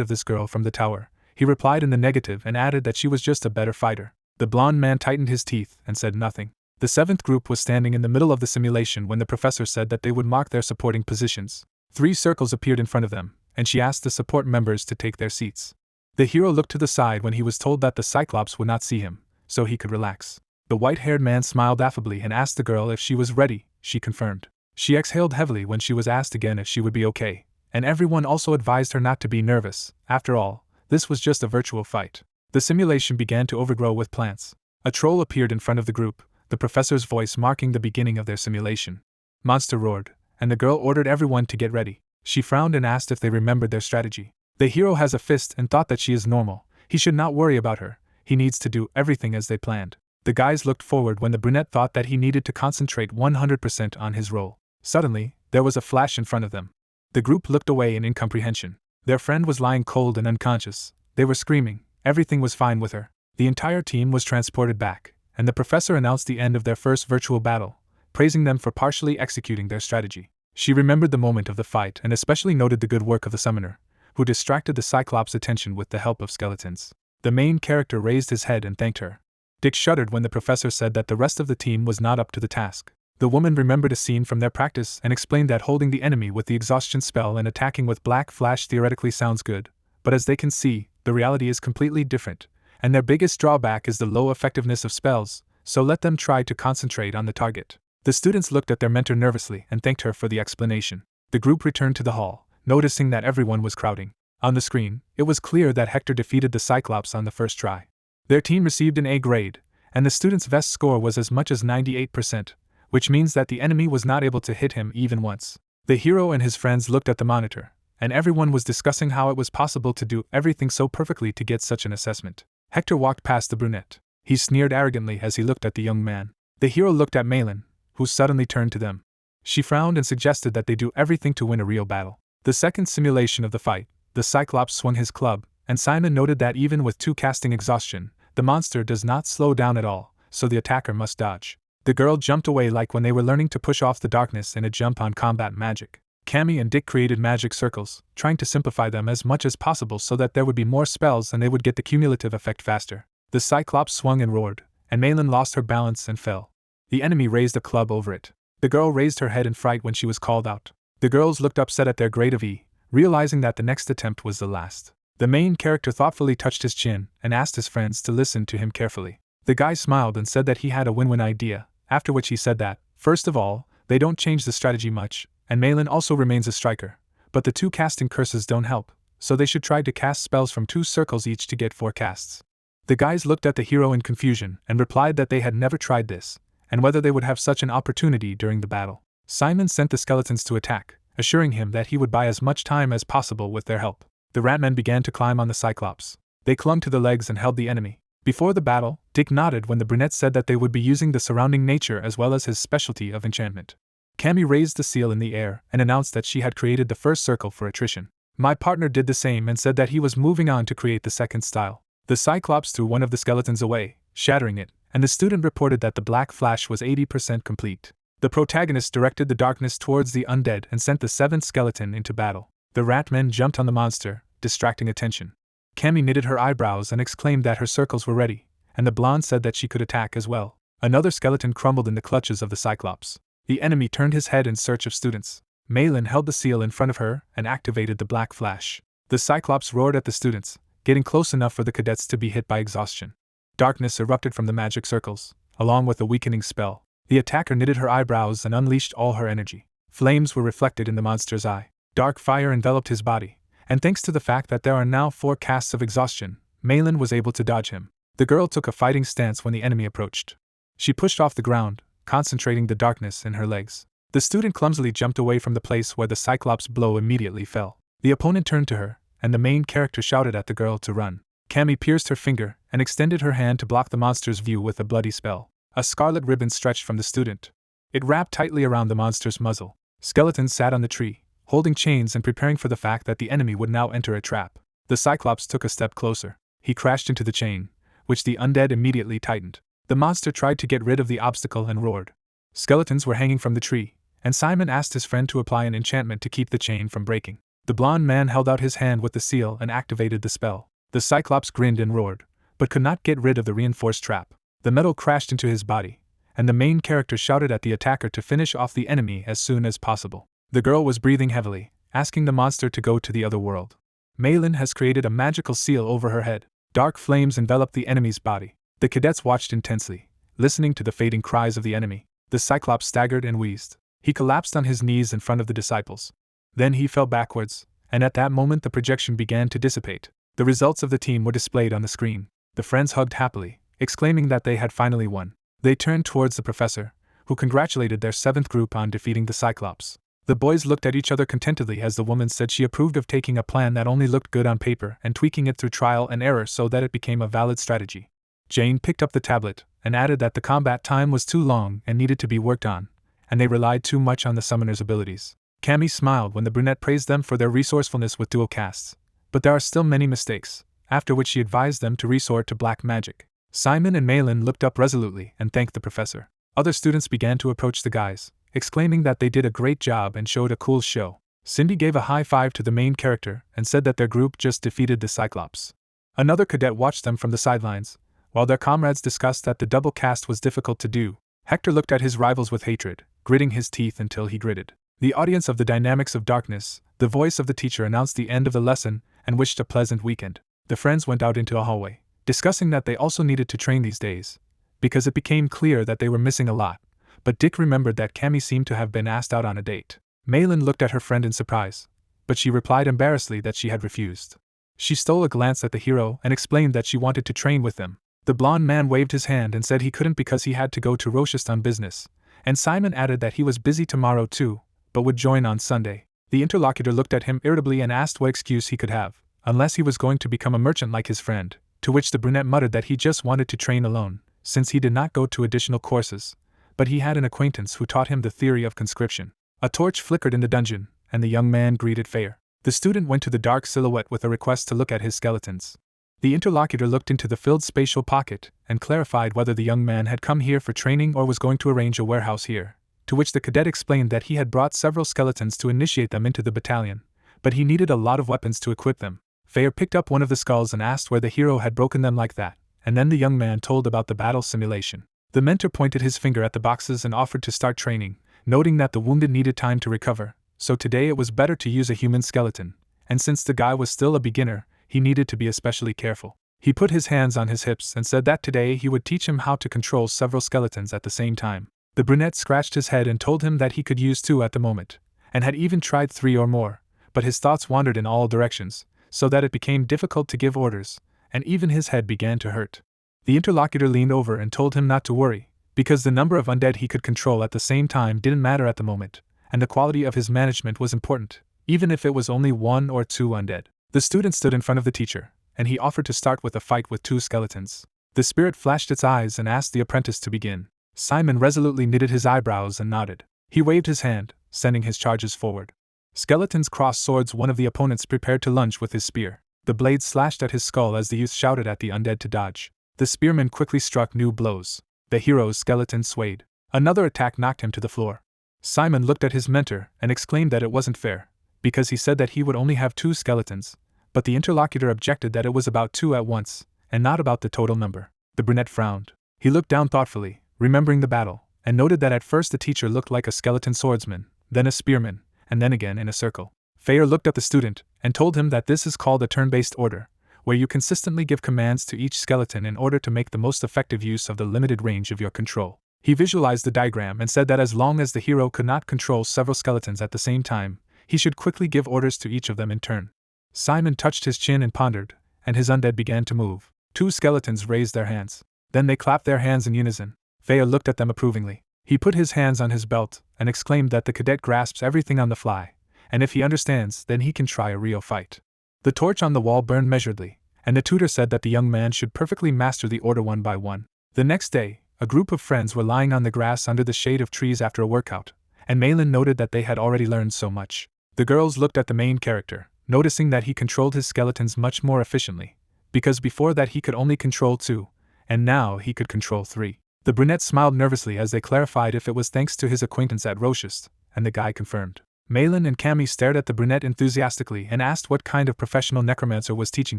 of this girl from the tower. He replied in the negative and added that she was just a better fighter. The blonde man tightened his teeth and said nothing. The 7th group was standing in the middle of the simulation when the professor said that they would mark their supporting positions. 3 circles appeared in front of them, and she asked the support members to take their seats. The hero looked to the side when he was told that the Cyclops would not see him, so he could relax. The white-haired man smiled affably and asked the girl if she was ready. She confirmed. She exhaled heavily when she was asked again if she would be okay, and everyone also advised her not to be nervous. After all, this was just a virtual fight. The simulation began to overgrow with plants. A troll appeared in front of the group, the professor's voice marking the beginning of their simulation. Monster roared, and the girl ordered everyone to get ready. She frowned and asked if they remembered their strategy. The hero has a fist and thought that she is normal. He should not worry about her. He needs to do everything as they planned. The guys looked forward when the brunette thought that he needed to concentrate 100% on his role. Suddenly, there was a flash in front of them. The group looked away in incomprehension. Their friend was lying cold and unconscious. They were screaming. Everything was fine with her. The entire team was transported back, and the professor announced the end of their first virtual battle, praising them for partially executing their strategy. She remembered the moment of the fight and especially noted the good work of the summoner, who distracted the Cyclops' attention with the help of skeletons. The main character raised his head and thanked her. Dick shuddered when the professor said that the rest of the team was not up to the task. The woman remembered a scene from their practice and explained that holding the enemy with the exhaustion spell and attacking with black flash theoretically sounds good, but as they can see, the reality is completely different, and their biggest drawback is the low effectiveness of spells, so let them try to concentrate on the target. The students looked at their mentor nervously and thanked her for the explanation. The group returned to the hall, noticing that everyone was crowding. On the screen, it was clear that Hector defeated the Cyclops on the first try. Their team received an A grade, and the student's best score was as much as 98%, which means that the enemy was not able to hit him even once. The hero and his friends looked at the monitor, and everyone was discussing how it was possible to do everything so perfectly to get such an assessment. Hector walked past the brunette. He sneered arrogantly as he looked at the young man. The hero looked at Malin, who suddenly turned to them. She frowned and suggested that they do everything to win a real battle. The second simulation of the fight, the Cyclops swung his club, and Simon noted that even with 2 casting exhaustion, the monster does not slow down at all, so the attacker must dodge. The girl jumped away like when they were learning to push off the darkness in a jump on combat magic. Cammy and Dick created magic circles, trying to simplify them as much as possible so that there would be more spells and they would get the cumulative effect faster. The Cyclops swung and roared, and Malin lost her balance and fell. The enemy raised a club over it. The girl raised her head in fright when she was called out. The girls looked upset at their grade of E, realizing that the next attempt was the last. The main character thoughtfully touched his chin and asked his friends to listen to him carefully. The guy smiled and said that he had a win-win idea, after which he said that, first of all, they don't change the strategy much, and Malin also remains a striker, but the 2 casting curses don't help, so they should try to cast spells from 2 circles each to get 4 casts. The guys looked at the hero in confusion and replied that they had never tried this, and whether they would have such an opportunity during the battle. Simon sent the skeletons to attack, assuring him that he would buy as much time as possible with their help. The ratmen began to climb on the Cyclops. They clung to the legs and held the enemy. Before the battle, Dick nodded when the brunette said that they would be using the surrounding nature as well as his specialty of enchantment. Cammy raised the seal in the air and announced that she had created the first circle for attrition. My partner did the same and said that he was moving on to create the second style. The Cyclops threw one of the skeletons away, shattering it, and the student reported that the black flash was 80% complete. The protagonist directed the darkness towards the undead and sent the 7th skeleton into battle. The ratmen jumped on the monster, distracting attention. Cammy knitted her eyebrows and exclaimed that her circles were ready, and the blonde said that she could attack as well. Another skeleton crumbled in the clutches of the Cyclops. The enemy turned his head in search of students. Malin held the seal in front of her and activated the black flash. The Cyclops roared at the students, getting close enough for the cadets to be hit by exhaustion. Darkness erupted from the magic circles, along with a weakening spell. The attacker knitted her eyebrows and unleashed all her energy. Flames were reflected in the monster's eye. Dark fire enveloped his body, and thanks to the fact that there are now 4 casts of exhaustion, Malin was able to dodge him. The girl took a fighting stance when the enemy approached. She pushed off the ground, concentrating the darkness in her legs. The student clumsily jumped away from the place where the Cyclops' blow immediately fell. The opponent turned to her, and the main character shouted at the girl to run. Cammy pierced her finger and extended her hand to block the monster's view with a bloody spell. A scarlet ribbon stretched from the student. It wrapped tightly around the monster's muzzle. Skeletons sat on the tree, holding chains and preparing for the fact that the enemy would now enter a trap. The Cyclops took a step closer. He crashed into the chain, which the undead immediately tightened. The monster tried to get rid of the obstacle and roared. Skeletons were hanging from the tree, and Simon asked his friend to apply an enchantment to keep the chain from breaking. The blond man held out his hand with the seal and activated the spell. The Cyclops grinned and roared, but could not get rid of the reinforced trap. The metal crashed into his body, and the main character shouted at the attacker to finish off the enemy as soon as possible. The girl was breathing heavily, asking the monster to go to the other world. Malin has created a magical seal over her head. Dark flames enveloped the enemy's body. The cadets watched intensely, listening to the fading cries of the enemy. The Cyclops staggered and wheezed. He collapsed on his knees in front of the disciples. Then he fell backwards, and at that moment the projection began to dissipate. The results of the team were displayed on the screen. The friends hugged happily, exclaiming that they had finally won. They turned towards the professor, who congratulated their 7th group on defeating the Cyclops. The boys looked at each other contentedly as the woman said she approved of taking a plan that only looked good on paper and tweaking it through trial and error so that it became a valid strategy. Jane picked up the tablet and added that the combat time was too long and needed to be worked on, and they relied too much on the summoner's abilities. Cammy smiled when the brunette praised them for their resourcefulness with dual casts, but there are still many mistakes, after which she advised them to resort to black magic. Simon and Malin looked up resolutely and thanked the professor. Other students began to approach the guys, exclaiming that they did a great job and showed a cool show. Cindy gave a high five to the main character and said that their group just defeated the Cyclops. Another cadet watched them from the sidelines, while their comrades discussed that the double cast was difficult to do. Hector looked at his rivals with hatred, gritting his teeth until he gritted. The audience of the Dynamics of Darkness, the voice of the teacher announced the end of the lesson and wished a pleasant weekend. The friends went out into a hallway, discussing that they also needed to train these days, because it became clear that they were missing a lot, but Dick remembered that Cammy seemed to have been asked out on a date. Malin looked at her friend in surprise, but she replied embarrassedly that she had refused. She stole a glance at the hero and explained that she wanted to train with them. The blond man waved his hand and said he couldn't because he had to go to Rochester on business, and Simon added that he was busy tomorrow too, but would join on Sunday. The interlocutor looked at him irritably and asked what excuse he could have, unless he was going to become a merchant like his friend, to which the brunette muttered that he just wanted to train alone, since he did not go to additional courses, but he had an acquaintance who taught him the theory of conscription. A torch flickered in the dungeon, and the young man greeted Fair. The student went to the dark silhouette with a request to look at his skeletons. The interlocutor looked into the filled spatial pocket and clarified whether the young man had come here for training or was going to arrange a warehouse here, to which the cadet explained that he had brought several skeletons to initiate them into the battalion, but he needed a lot of weapons to equip them. Fair picked up one of the skulls and asked where the hero had broken them like that, and then the young man told about the battle simulation. The mentor pointed his finger at the boxes and offered to start training, noting that the wounded needed time to recover, so today it was better to use a human skeleton, and since the guy was still a beginner, he needed to be especially careful. He put his hands on his hips and said that today he would teach him how to control several skeletons at the same time. The brunette scratched his head and told him that he could use 2 at the moment, and had even tried 3 or more, but his thoughts wandered in all directions, so that it became difficult to give orders, and even his head began to hurt. The interlocutor leaned over and told him not to worry, because the number of undead he could control at the same time didn't matter at the moment, and the quality of his management was important, even if it was only 1 or 2 undead. The student stood in front of the teacher, and he offered to start with a fight with 2 skeletons. The spirit flashed its eyes and asked the apprentice to begin. Simon resolutely knitted his eyebrows and nodded. He waved his hand, sending his charges forward. Skeletons crossed swords. One of the opponents prepared to lunge with his spear. The blade slashed at his skull as the youth shouted at the undead to dodge. The spearman quickly struck new blows. The hero's skeleton swayed. Another attack knocked him to the floor. Simon looked at his mentor and exclaimed that it wasn't fair, because he said that he would only have 2 skeletons, but the interlocutor objected that it was about 2 at once, and not about the total number. The brunette frowned. He looked down thoughtfully, remembering the battle, and noted that at first the teacher looked like a skeleton swordsman, then a spearman, and then again in a circle. Feyre looked at the student and told him that this is called a turn-based order, where you consistently give commands to each skeleton in order to make the most effective use of the limited range of your control. He visualized the diagram and said that as long as the hero could not control several skeletons at the same time, he should quickly give orders to each of them in turn. Simon touched his chin and pondered, and his undead began to move. 2 skeletons raised their hands. Then they clapped their hands in unison. Feyre looked at them approvingly. He put his hands on his belt and exclaimed that the cadet grasps everything on the fly, and if he understands, then he can try a real fight. The torch on the wall burned measuredly, and the tutor said that the young man should perfectly master the order one by one. The next day, a group of friends were lying on the grass under the shade of trees after a workout, and Malin noted that they had already learned so much. The girls looked at the main character, noticing that he controlled his skeletons much more efficiently, because before that he could only control 2, and now he could control 3. The brunette smiled nervously as they clarified if it was thanks to his acquaintance at Rochest, and the guy confirmed. Malin and Cammy stared at the brunette enthusiastically and asked what kind of professional necromancer was teaching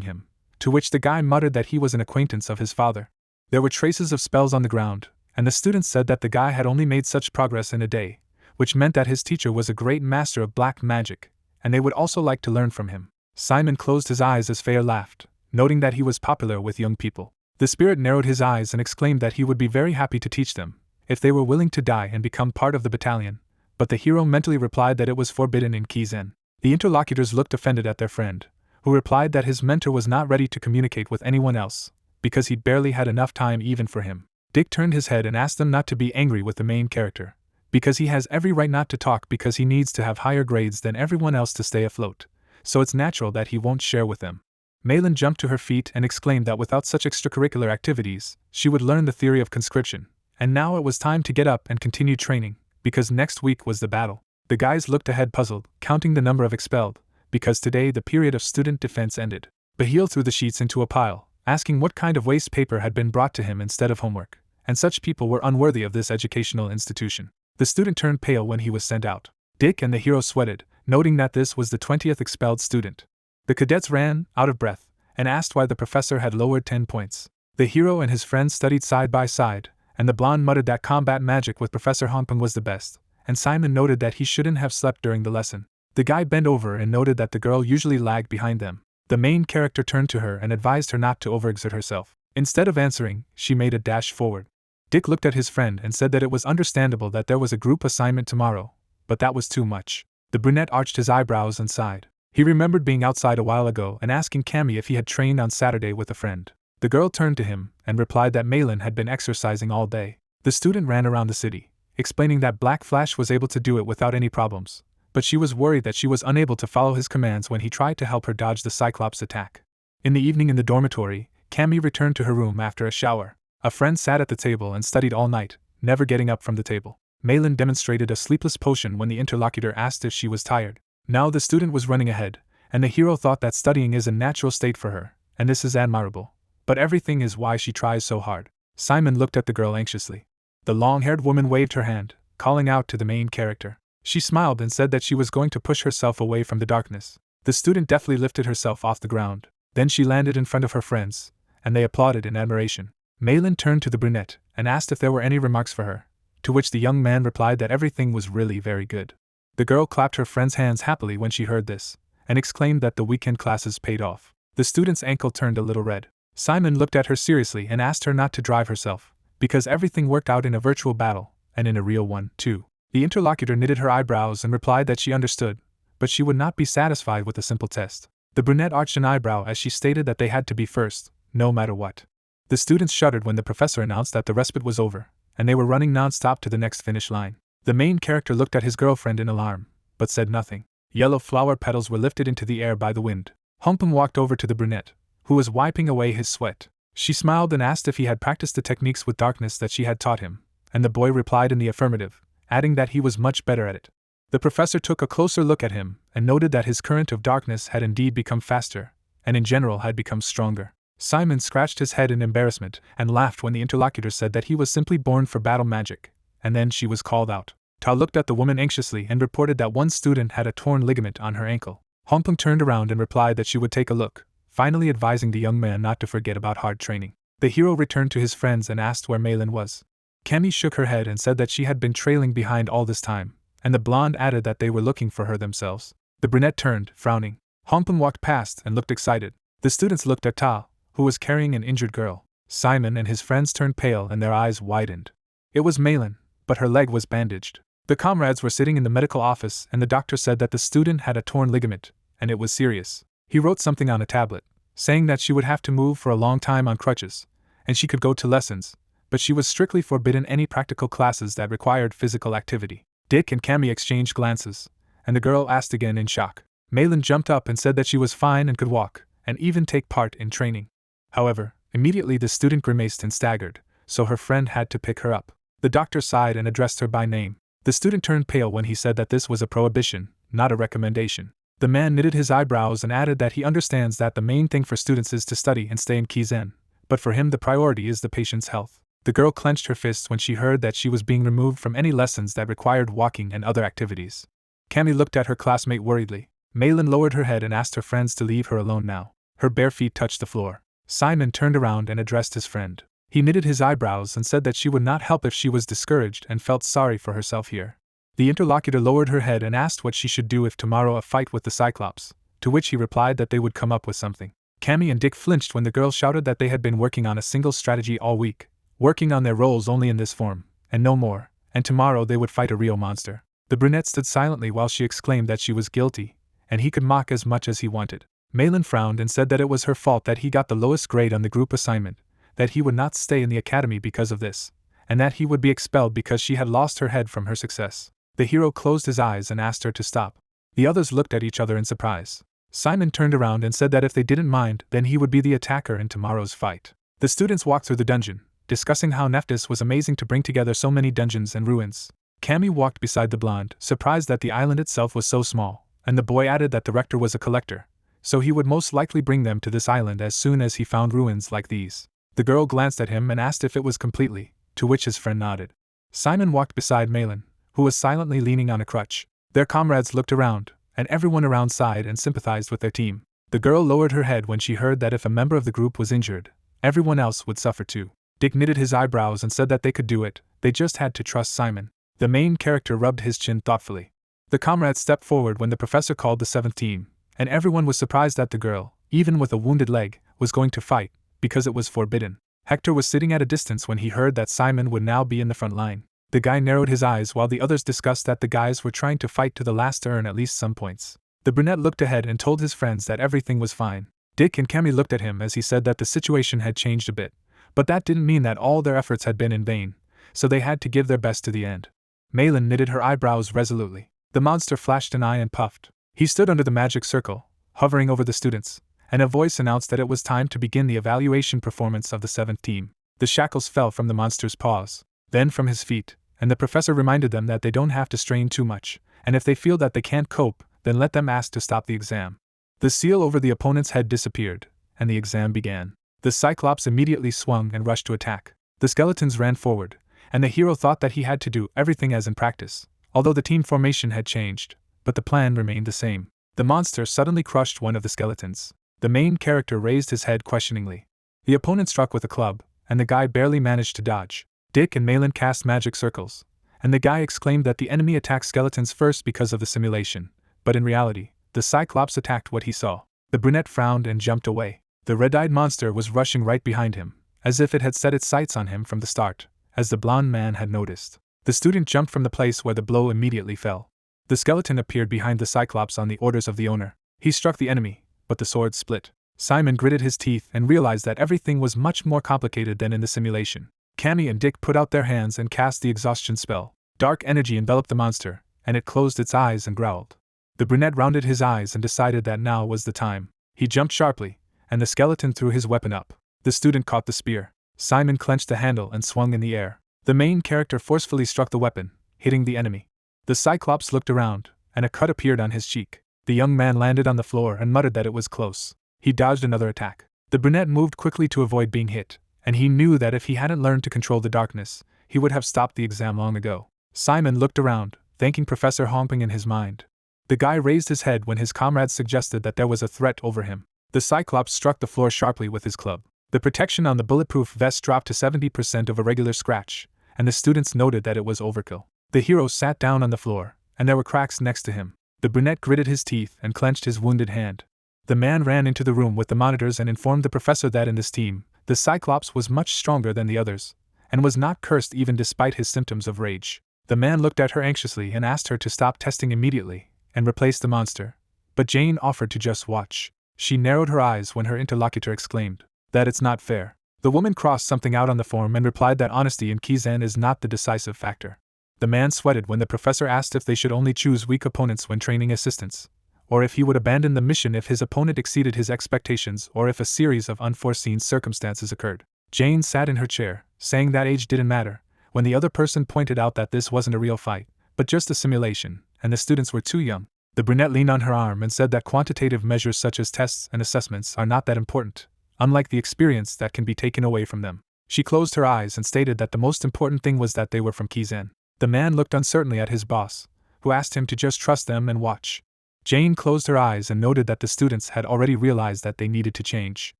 him, to which the guy muttered that he was an acquaintance of his father. There were traces of spells on the ground, and the students said that the guy had only made such progress in a day, which meant that his teacher was a great master of black magic, and they would also like to learn from him. Simon closed his eyes as Feyre laughed, noting that he was popular with young people. The spirit narrowed his eyes and exclaimed that he would be very happy to teach them, if they were willing to die and become part of the battalion, but the hero mentally replied that it was forbidden in Kizen. The interlocutors looked offended at their friend, who replied that his mentor was not ready to communicate with anyone else, because he'd barely had enough time even for him. Dick turned his head and asked them not to be angry with the main character, because he has every right not to talk because he needs to have higher grades than everyone else to stay afloat, so it's natural that he won't share with them. Malin jumped to her feet and exclaimed that without such extracurricular activities, she would learn the theory of conscription, and now it was time to get up and continue training, because next week was the battle. The guys looked ahead puzzled, counting the number of expelled, because today the period of student defense ended. Bahil threw the sheets into a pile, asking what kind of waste paper had been brought to him instead of homework, and such people were unworthy of this educational institution. The student turned pale when he was sent out. Dick and the hero sweated, noting that this was the 20th expelled student. The cadets ran, out of breath, and asked why the professor had lowered 10 points. The hero and his friends studied side by side, and the blonde muttered that combat magic with Professor Honpung was the best, and Simon noted that he shouldn't have slept during the lesson. The guy bent over and noted that the girl usually lagged behind them. The main character turned to her and advised her not to overexert herself. Instead of answering, she made a dash forward. Dick looked at his friend and said that it was understandable that there was a group assignment tomorrow, but that was too much. The brunette arched his eyebrows and sighed. He remembered being outside a while ago and asking Cammy if he had trained on Saturday with a friend. The girl turned to him and replied that Malin had been exercising all day. The student ran around the city, explaining that Black Flash was able to do it without any problems, but she was worried that she was unable to follow his commands when he tried to help her dodge the Cyclops attack. In the evening in the dormitory, Cammy returned to her room after a shower. A friend sat at the table and studied all night, never getting up from the table. Malin demonstrated a sleepless potion when the interlocutor asked if she was tired. Now the student was running ahead, and the hero thought that studying is a natural state for her, and this is admirable. But everything is why she tries so hard. Simon looked at the girl anxiously. The long-haired woman waved her hand, calling out to the main character. She smiled and said that she was going to push herself away from the darkness. The student deftly lifted herself off the ground. Then she landed in front of her friends, and they applauded in admiration. Malin turned to the brunette and asked if there were any remarks for her, to which the young man replied that everything was really very good. The girl clapped her friend's hands happily when she heard this, and exclaimed that the weekend classes paid off. The student's ankle turned a little red. Simon looked at her seriously and asked her not to drive herself, because everything worked out in a virtual battle, and in a real one, too. The interlocutor knitted her eyebrows and replied that she understood, but she would not be satisfied with a simple test. The brunette arched an eyebrow as she stated that they had to be first, no matter what. The students shuddered when the professor announced that the respite was over, and they were running non-stop to the next finish line. The main character looked at his girlfriend in alarm, but said nothing. Yellow flower petals were lifted into the air by the wind. Honpung walked over to the brunette, who was wiping away his sweat. She smiled and asked if he had practiced the techniques with darkness that she had taught him, and the boy replied in the affirmative, adding that he was much better at it. The professor took a closer look at him and noted that his current of darkness had indeed become faster, and in general had become stronger. Simon scratched his head in embarrassment and laughed when the interlocutor said that he was simply born for battle magic, and then she was called out. Ta looked at the woman anxiously and reported that one student had a torn ligament on her ankle. Honpung turned around and replied that she would take a look, finally advising the young man not to forget about hard training. The hero returned to his friends and asked where Malin was. Cammy shook her head and said that she had been trailing behind all this time, and the blonde added that they were looking for her themselves. The brunette turned, frowning. Hongpeng walked past and looked excited. The students looked at Ta, who was carrying an injured girl. Simon and his friends turned pale and their eyes widened. It was Malin, but her leg was bandaged. The comrades were sitting in the medical office and the doctor said that the student had a torn ligament, and it was serious. He wrote something on a tablet, saying that she would have to move for a long time on crutches, and she could go to lessons, but she was strictly forbidden any practical classes that required physical activity. Dick and Cammy exchanged glances, and the girl asked again in shock. Malin jumped up and said that she was fine and could walk, and even take part in training. However, immediately the student grimaced and staggered, so her friend had to pick her up. The doctor sighed and addressed her by name. The student turned pale when he said that this was a prohibition, not a recommendation. The man knitted his eyebrows and added that he understands that the main thing for students is to study and stay in Kizen, but for him the priority is the patient's health. The girl clenched her fists when she heard that she was being removed from any lessons that required walking and other activities. Cammy looked at her classmate worriedly. Malin lowered her head and asked her friends to leave her alone now. Her bare feet touched the floor. Simon turned around and addressed his friend. He knitted his eyebrows and said that she would not help if she was discouraged and felt sorry for herself here. The interlocutor lowered her head and asked what she should do if tomorrow a fight with the Cyclops, to which he replied that they would come up with something. Cammy and Dick flinched when the girl shouted that they had been working on a single strategy all week, working on their roles only in this form, and no more, and tomorrow they would fight a real monster. The brunette stood silently while she exclaimed that she was guilty, and he could mock as much as he wanted. Malin frowned and said that it was her fault that he got the lowest grade on the group assignment, that he would not stay in the academy because of this, and that he would be expelled because she had lost her head from her success. The hero closed his eyes and asked her to stop. The others looked at each other in surprise. Simon turned around and said that if they didn't mind, then he would be the attacker in tomorrow's fight. The students walked through the dungeon, discussing how Neptus was amazing to bring together so many dungeons and ruins. Cammy walked beside the blonde, surprised that the island itself was so small, and the boy added that the Rector was a collector, so he would most likely bring them to this island as soon as he found ruins like these. The girl glanced at him and asked if it was completely, to which his friend nodded. Simon walked beside Malin, who was silently leaning on a crutch. Their comrades looked around, and everyone around sighed and sympathized with their team. The girl lowered her head when she heard that if a member of the group was injured, everyone else would suffer too. Dick knitted his eyebrows and said that they could do it, they just had to trust Simon. The main character rubbed his chin thoughtfully. The comrades stepped forward when the professor called the 7th team, and everyone was surprised that the girl, even with a wounded leg, was going to fight, because it was forbidden. Hector was sitting at a distance when he heard that Simon would now be in the front line. The guy narrowed his eyes while the others discussed that the guys were trying to fight to the last to earn at least some points. The brunette looked ahead and told his friends that everything was fine. Dick and Cammy looked at him as he said that the situation had changed a bit, but that didn't mean that all their efforts had been in vain, so they had to give their best to the end. Malin knitted her eyebrows resolutely. The monster flashed an eye and puffed. He stood under the magic circle, hovering over the students, and a voice announced that it was time to begin the evaluation performance of the 7th team. The shackles fell from the monster's paws, then from his feet, and the professor reminded them that they don't have to strain too much, and if they feel that they can't cope, then let them ask to stop the exam. The seal over the opponent's head disappeared, and the exam began. The Cyclops immediately swung and rushed to attack. The skeletons ran forward, and the hero thought that he had to do everything as in practice, although the team formation had changed, but the plan remained the same. The monster suddenly crushed one of the skeletons. The main character raised his head questioningly. The opponent struck with a club, and the guy barely managed to dodge. Dick and Malin cast magic circles, and the guy exclaimed that the enemy attacked skeletons first because of the simulation, but in reality, the Cyclops attacked what he saw. The brunette frowned and jumped away. The red-eyed monster was rushing right behind him, as if it had set its sights on him from the start, as the blonde man had noticed. The student jumped from the place where the blow immediately fell. The skeleton appeared behind the Cyclops on the orders of the owner. He struck the enemy, but the sword split. Simon gritted his teeth and realized that everything was much more complicated than in the simulation. Cammy and Dick put out their hands and cast the exhaustion spell. Dark energy enveloped the monster, and it closed its eyes and growled. The brunette rounded his eyes and decided that now was the time. He jumped sharply, and the skeleton threw his weapon up. The student caught the spear. Simon clenched the handle and swung in the air. The main character forcefully struck the weapon, hitting the enemy. The Cyclops looked around, and a cut appeared on his cheek. The young man landed on the floor and muttered that it was close. He dodged another attack. The brunette moved quickly to avoid being hit, and he knew that if he hadn't learned to control the darkness, he would have stopped the exam long ago. Simon looked around, thanking Professor Homping in his mind. The guy raised his head when his comrades suggested that there was a threat over him. The Cyclops struck the floor sharply with his club. The protection on the bulletproof vest dropped to 70% of a regular scratch, and the students noted that it was overkill. The hero sat down on the floor, and there were cracks next to him. The brunette gritted his teeth and clenched his wounded hand. The man ran into the room with the monitors and informed the professor that in this team, the Cyclops was much stronger than the others, and was not cursed even despite his symptoms of rage. The man looked at her anxiously and asked her to stop testing immediately and replace the monster, but Jane offered to just watch. She narrowed her eyes when her interlocutor exclaimed that it's not fair. The woman crossed something out on the form and replied that honesty in Kizen is not the decisive factor. The man sweated when the professor asked if they should only choose weak opponents when training assistants, or if he would abandon the mission if his opponent exceeded his expectations or if a series of unforeseen circumstances occurred. Jane sat in her chair, saying that age didn't matter, when the other person pointed out that this wasn't a real fight, but just a simulation, and the students were too young. The brunette leaned on her arm and said that quantitative measures such as tests and assessments are not that important, unlike the experience that can be taken away from them. She closed her eyes and stated that the most important thing was that they were from Kizen. The man looked uncertainly at his boss, who asked him to just trust them and watch. Jane closed her eyes and noted that the students had already realized that they needed to change.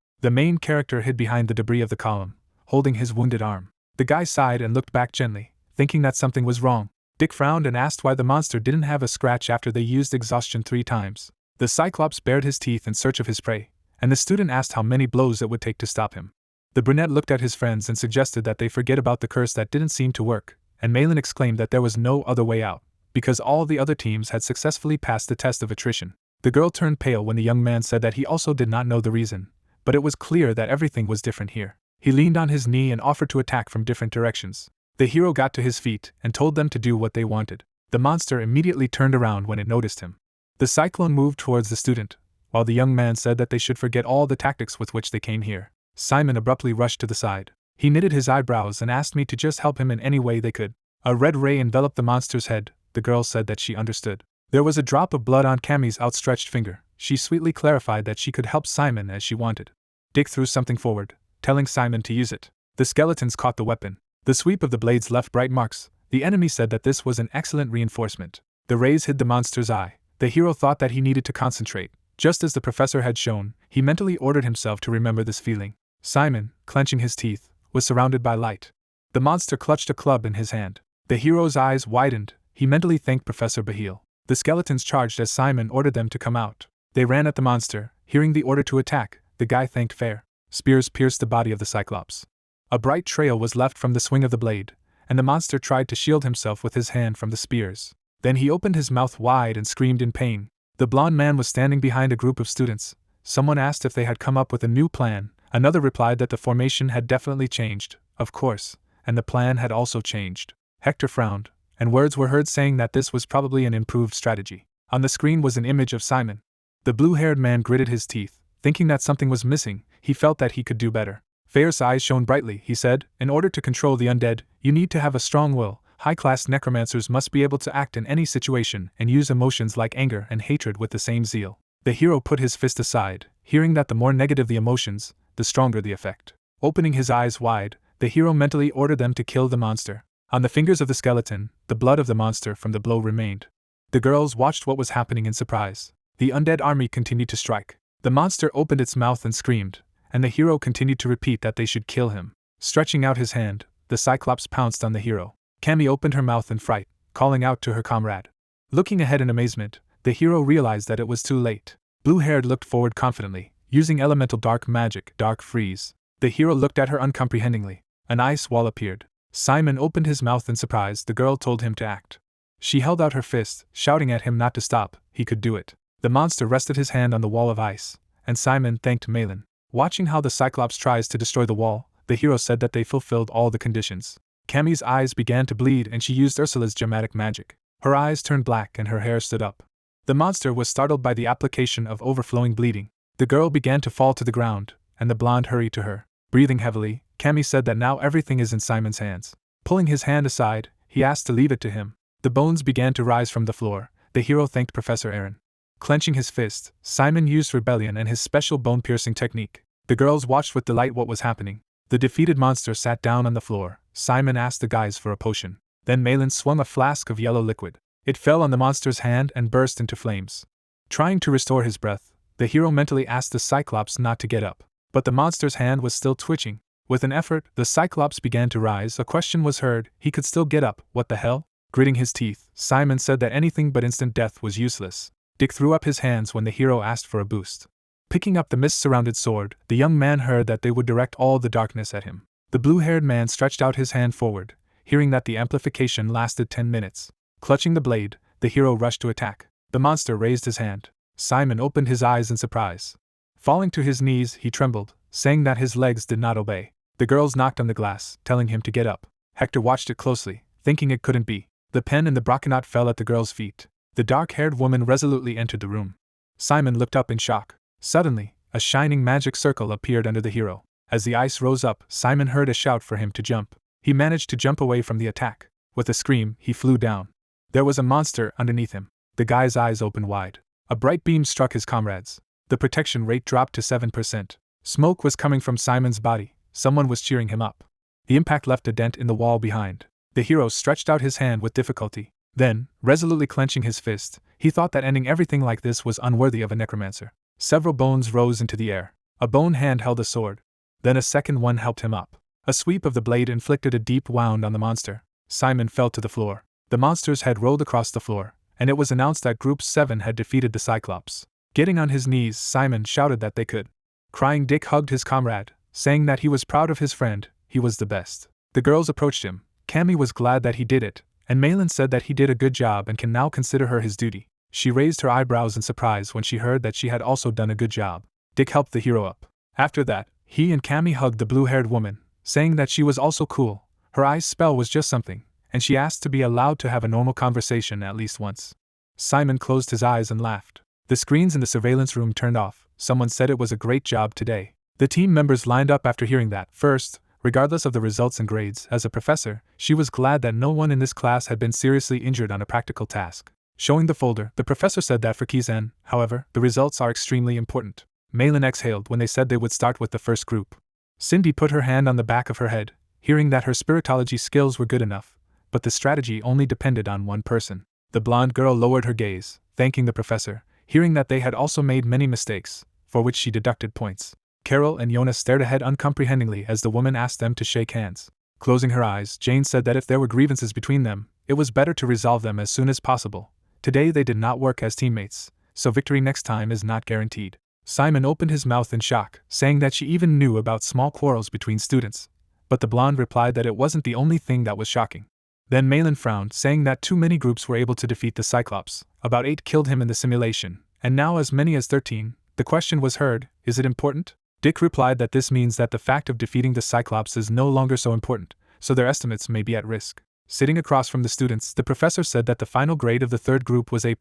The main character hid behind the debris of the column, holding his wounded arm. The guy sighed and looked back gently, thinking that something was wrong. Dick frowned and asked why the monster didn't have a scratch after they used exhaustion 3 times. The Cyclops bared his teeth in search of his prey, and the student asked how many blows it would take to stop him. The brunette looked at his friends and suggested that they forget about the curse that didn't seem to work, and Malin exclaimed that there was no other way out, because all the other teams had successfully passed the test of attrition. The girl turned pale when the young man said that he also did not know the reason, but it was clear that everything was different here. He leaned on his knee and offered to attack from different directions. The hero got to his feet and told them to do what they wanted. The monster immediately turned around when it noticed him. The cyclone moved towards the student, while the young man said that they should forget all the tactics with which they came here. Simon abruptly rushed to the side. He knitted his eyebrows and asked me to just help him in any way they could. A red ray enveloped the monster's head. The girl said that she understood. There was a drop of blood on Cammie's outstretched finger. She sweetly clarified that she could help Simon as she wanted. Dick threw something forward, telling Simon to use it. The skeletons caught the weapon. The sweep of the blades left bright marks. The enemy said that this was an excellent reinforcement. The rays hid the monster's eye. The hero thought that he needed to concentrate. Just as the professor had shown, he mentally ordered himself to remember this feeling. Simon, clenching his teeth, was surrounded by light. The monster clutched a club in his hand. The hero's eyes widened. He mentally thanked Professor Bahil. The skeletons charged as Simon ordered them to come out. They ran at the monster. Hearing the order to attack, the guy thanked fair. Spears pierced the body of the Cyclops. A bright trail was left from the swing of the blade, and the monster tried to shield himself with his hand from the spears. Then he opened his mouth wide and screamed in pain. The blond man was standing behind a group of students. Someone asked if they had come up with a new plan. Another replied that the formation had definitely changed, of course, and the plan had also changed. Hector frowned, and words were heard saying that this was probably an improved strategy. On the screen was an image of Simon. The blue-haired man gritted his teeth, thinking that something was missing. He felt that he could do better. Fair's eyes shone brightly. He said, "In order to control the undead, you need to have a strong will. High-class necromancers must be able to act in any situation and use emotions like anger and hatred with the same zeal." The hero put his fist aside, hearing that the more negative the emotions, the stronger the effect. Opening his eyes wide, the hero mentally ordered them to kill the monster. On the fingers of the skeleton, the blood of the monster from the blow remained. The girls watched what was happening in surprise. The undead army continued to strike. The monster opened its mouth and screamed, and the hero continued to repeat that they should kill him. Stretching out his hand, the Cyclops pounced on the hero. Cammie opened her mouth in fright, calling out to her comrade. Looking ahead in amazement, the hero realized that it was too late. Blue-haired looked forward confidently, using elemental dark magic, dark freeze. The hero looked at her uncomprehendingly. An ice wall appeared. Simon opened his mouth in surprise. The girl told him to act. She held out her fist, shouting at him not to stop. He could do it. The monster rested his hand on the wall of ice, and Simon thanked Malin. Watching how the Cyclops tries to destroy the wall, the hero said that they fulfilled all the conditions. Cammie's eyes began to bleed and she used Ursula's dramatic magic. Her eyes turned black and her hair stood up. The monster was startled by the application of overflowing bleeding. The girl began to fall to the ground, and the blonde hurried to her. Breathing heavily, Cammie said that now everything is in Simon's hands. Pulling his hand aside, he asked to leave it to him. The bones began to rise from the floor. The hero thanked Professor Aaron. Clenching his fist, Simon used Rebellion and his special bone-piercing technique. The girls watched with delight what was happening. The defeated monster sat down on the floor. Simon asked the guys for a potion. Then Malin swung a flask of yellow liquid. It fell on the monster's hand and burst into flames. Trying to restore his breath, the hero mentally asked the Cyclops not to get up. But the monster's hand was still twitching. With an effort, the Cyclops began to rise. A question was heard. He could still get up. What the hell? Gritting his teeth, Simon said that anything but instant death was useless. Dick threw up his hands when the hero asked for a boost. Picking up the mist-surrounded sword, the young man heard that they would direct all the darkness at him. The blue-haired man stretched out his hand forward, hearing that the amplification lasted 10 minutes. Clutching the blade, the hero rushed to attack. The monster raised his hand. Simon opened his eyes in surprise. Falling to his knees, he trembled, saying that his legs did not obey. The girls knocked on the glass, telling him to get up. Hector watched it closely, thinking it couldn't be. The pen and the brocanot fell at the girl's feet. The dark-haired woman resolutely entered the room. Simon looked up in shock. Suddenly, a shining magic circle appeared under the hero. As the ice rose up, Simon heard a shout for him to jump. He managed to jump away from the attack. With a scream, he flew down. There was a monster underneath him. The guy's eyes opened wide. A bright beam struck his comrades. The protection rate dropped to 7%. Smoke was coming from Simon's body. Someone was cheering him up. The impact left a dent in the wall behind. The hero stretched out his hand with difficulty. Then, resolutely clenching his fist, he thought that ending everything like this was unworthy of a necromancer. Several bones rose into the air. A bone hand held a sword. Then a second one helped him up. A sweep of the blade inflicted a deep wound on the monster. Simon fell to the floor. The monster's head rolled across the floor, and it was announced that Group 7 had defeated the Cyclops. Getting on his knees, Simon shouted that they could. Crying, Dick hugged his comrade, saying that he was proud of his friend. He was the best. The girls approached him. Cammy was glad that he did it, and Malin said that he did a good job and can now consider her his duty. She raised her eyebrows in surprise when she heard that she had also done a good job. Dick helped the hero up. After that, he and Cammy hugged the blue-haired woman, saying that she was also cool. Her ice spell was just something, and she asked to be allowed to have a normal conversation at least once. Simon closed his eyes and laughed. The screens in the surveillance room turned off. Someone said it was a great job today. The team members lined up after hearing that. First, regardless of the results and grades, as a professor, she was glad that no one in this class had been seriously injured on a practical task. Showing the folder, the professor said that for Kizen, however, the results are extremely important. Malin exhaled when they said they would start with the first group. Cindy put her hand on the back of her head, hearing that her spiritology skills were good enough, but the strategy only depended on one person. The blonde girl lowered her gaze, thanking the professor, hearing that they had also made many mistakes, for which she deducted points. Carol and Yona stared ahead uncomprehendingly as the woman asked them to shake hands. Closing her eyes, Jane said that if there were grievances between them, it was better to resolve them as soon as possible. Today they did not work as teammates, so victory next time is not guaranteed. Simon opened his mouth in shock, saying that she even knew about small quarrels between students, but the blonde replied that it wasn't the only thing that was shocking. Then Malin frowned, saying that too many groups were able to defeat the Cyclops. About 8 killed him in the simulation, and now as many as 13. The question was heard, is it important? Dick replied that this means that the fact of defeating the Cyclops is no longer so important, so their estimates may be at risk. Sitting across from the students, the professor said that the final grade of the third group was A+,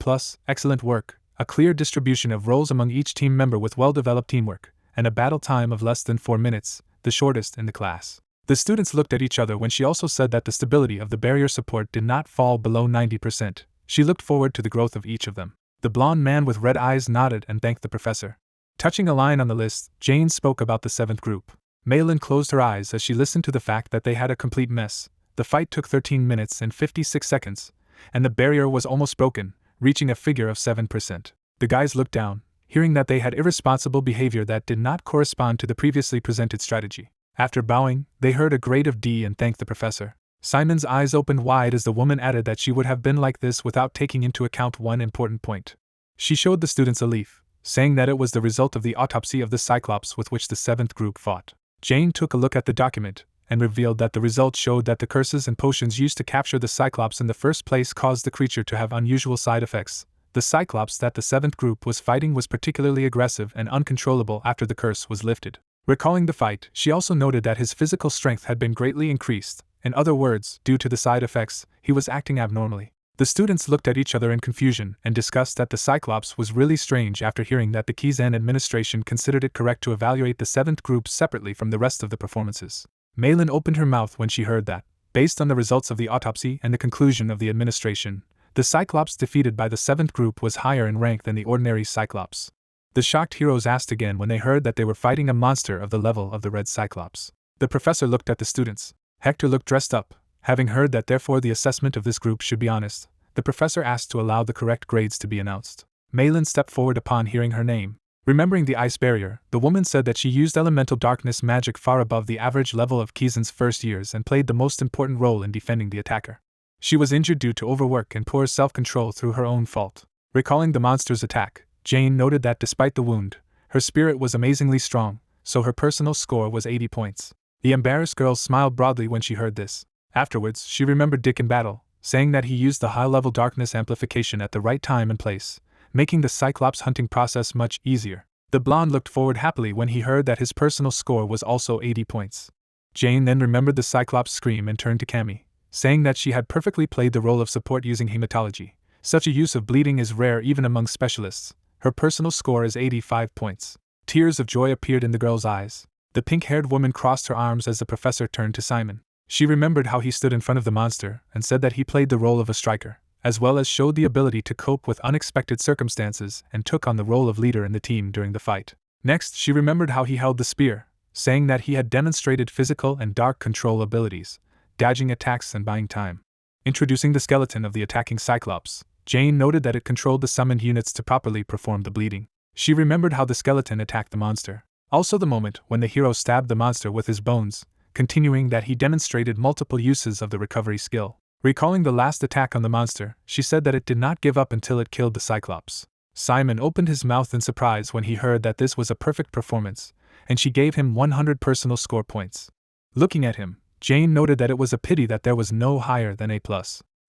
excellent work, a clear distribution of roles among each team member with well-developed teamwork, and a battle time of less than 4 minutes, the shortest in the class. The students looked at each other when she also said that the stability of the barrier support did not fall below 90%. She looked forward to the growth of each of them. The blonde man with red eyes nodded and thanked the professor. Touching a line on the list, Jane spoke about the 7th group. Malin closed her eyes as she listened to the fact that they had a complete mess. The fight took 13 minutes and 56 seconds, and the barrier was almost broken, reaching a figure of 7%. The guys looked down, hearing that they had irresponsible behavior that did not correspond to the previously presented strategy. After bowing, they heard a grade of D and thanked the professor. Simon's eyes opened wide as the woman added that she would have been like this without taking into account one important point. She showed the students a leaf, saying that it was the result of the autopsy of the Cyclops with which the 7th group fought. Jane took a look at the document, and revealed that the results showed that the curses and potions used to capture the Cyclops in the first place caused the creature to have unusual side effects. The Cyclops that the 7th group was fighting was particularly aggressive and uncontrollable after the curse was lifted. Recalling the fight, she also noted that his physical strength had been greatly increased. In other words, due to the side effects, he was acting abnormally. The students looked at each other in confusion and discussed that the Cyclops was really strange after hearing that the Kizen administration considered it correct to evaluate the 7th group separately from the rest of the performances. Malin opened her mouth when she heard that, based on the results of the autopsy and the conclusion of the administration, the Cyclops defeated by the 7th group was higher in rank than the ordinary Cyclops. The shocked heroes asked again when they heard that they were fighting a monster of the level of the Red Cyclops. The professor looked at the students. Hector looked dressed up. Having heard that therefore the assessment of this group should be honest, the professor asked to allow the correct grades to be announced. Malin stepped forward upon hearing her name. Remembering the ice barrier, the woman said that she used elemental darkness magic far above the average level of Kizen's first years and played the most important role in defending the attacker. She was injured due to overwork and poor self-control through her own fault. Recalling the monster's attack, Jane noted that despite the wound, her spirit was amazingly strong, so her personal score was 80 points. The embarrassed girl smiled broadly when she heard this. Afterwards, she remembered Dick in battle, saying that he used the high-level darkness amplification at the right time and place, making the Cyclops hunting process much easier. The blonde looked forward happily when he heard that his personal score was also 80 points. Jane then remembered the Cyclops scream and turned to Cammy, saying that she had perfectly played the role of support using hematology. Such a use of bleeding is rare even among specialists. Her personal score is 85 points. Tears of joy appeared in the girl's eyes. The pink-haired woman crossed her arms as the professor turned to Simon. She remembered how he stood in front of the monster and said that he played the role of a striker, as well as showed the ability to cope with unexpected circumstances and took on the role of leader in the team during the fight. Next, she remembered how he held the spear, saying that he had demonstrated physical and dark control abilities, dodging attacks and buying time. Introducing the skeleton of the attacking Cyclops, Jane noted that it controlled the summoned units to properly perform the bleeding. She remembered how the skeleton attacked the monster. Also the moment when the hero stabbed the monster with his bones, continuing that he demonstrated multiple uses of the recovery skill. Recalling the last attack on the monster, she said that it did not give up until it killed the Cyclops. Simon opened his mouth in surprise when he heard that this was a perfect performance, and she gave him 100 personal score points. Looking at him, Jane noted that it was a pity that there was no higher than A+.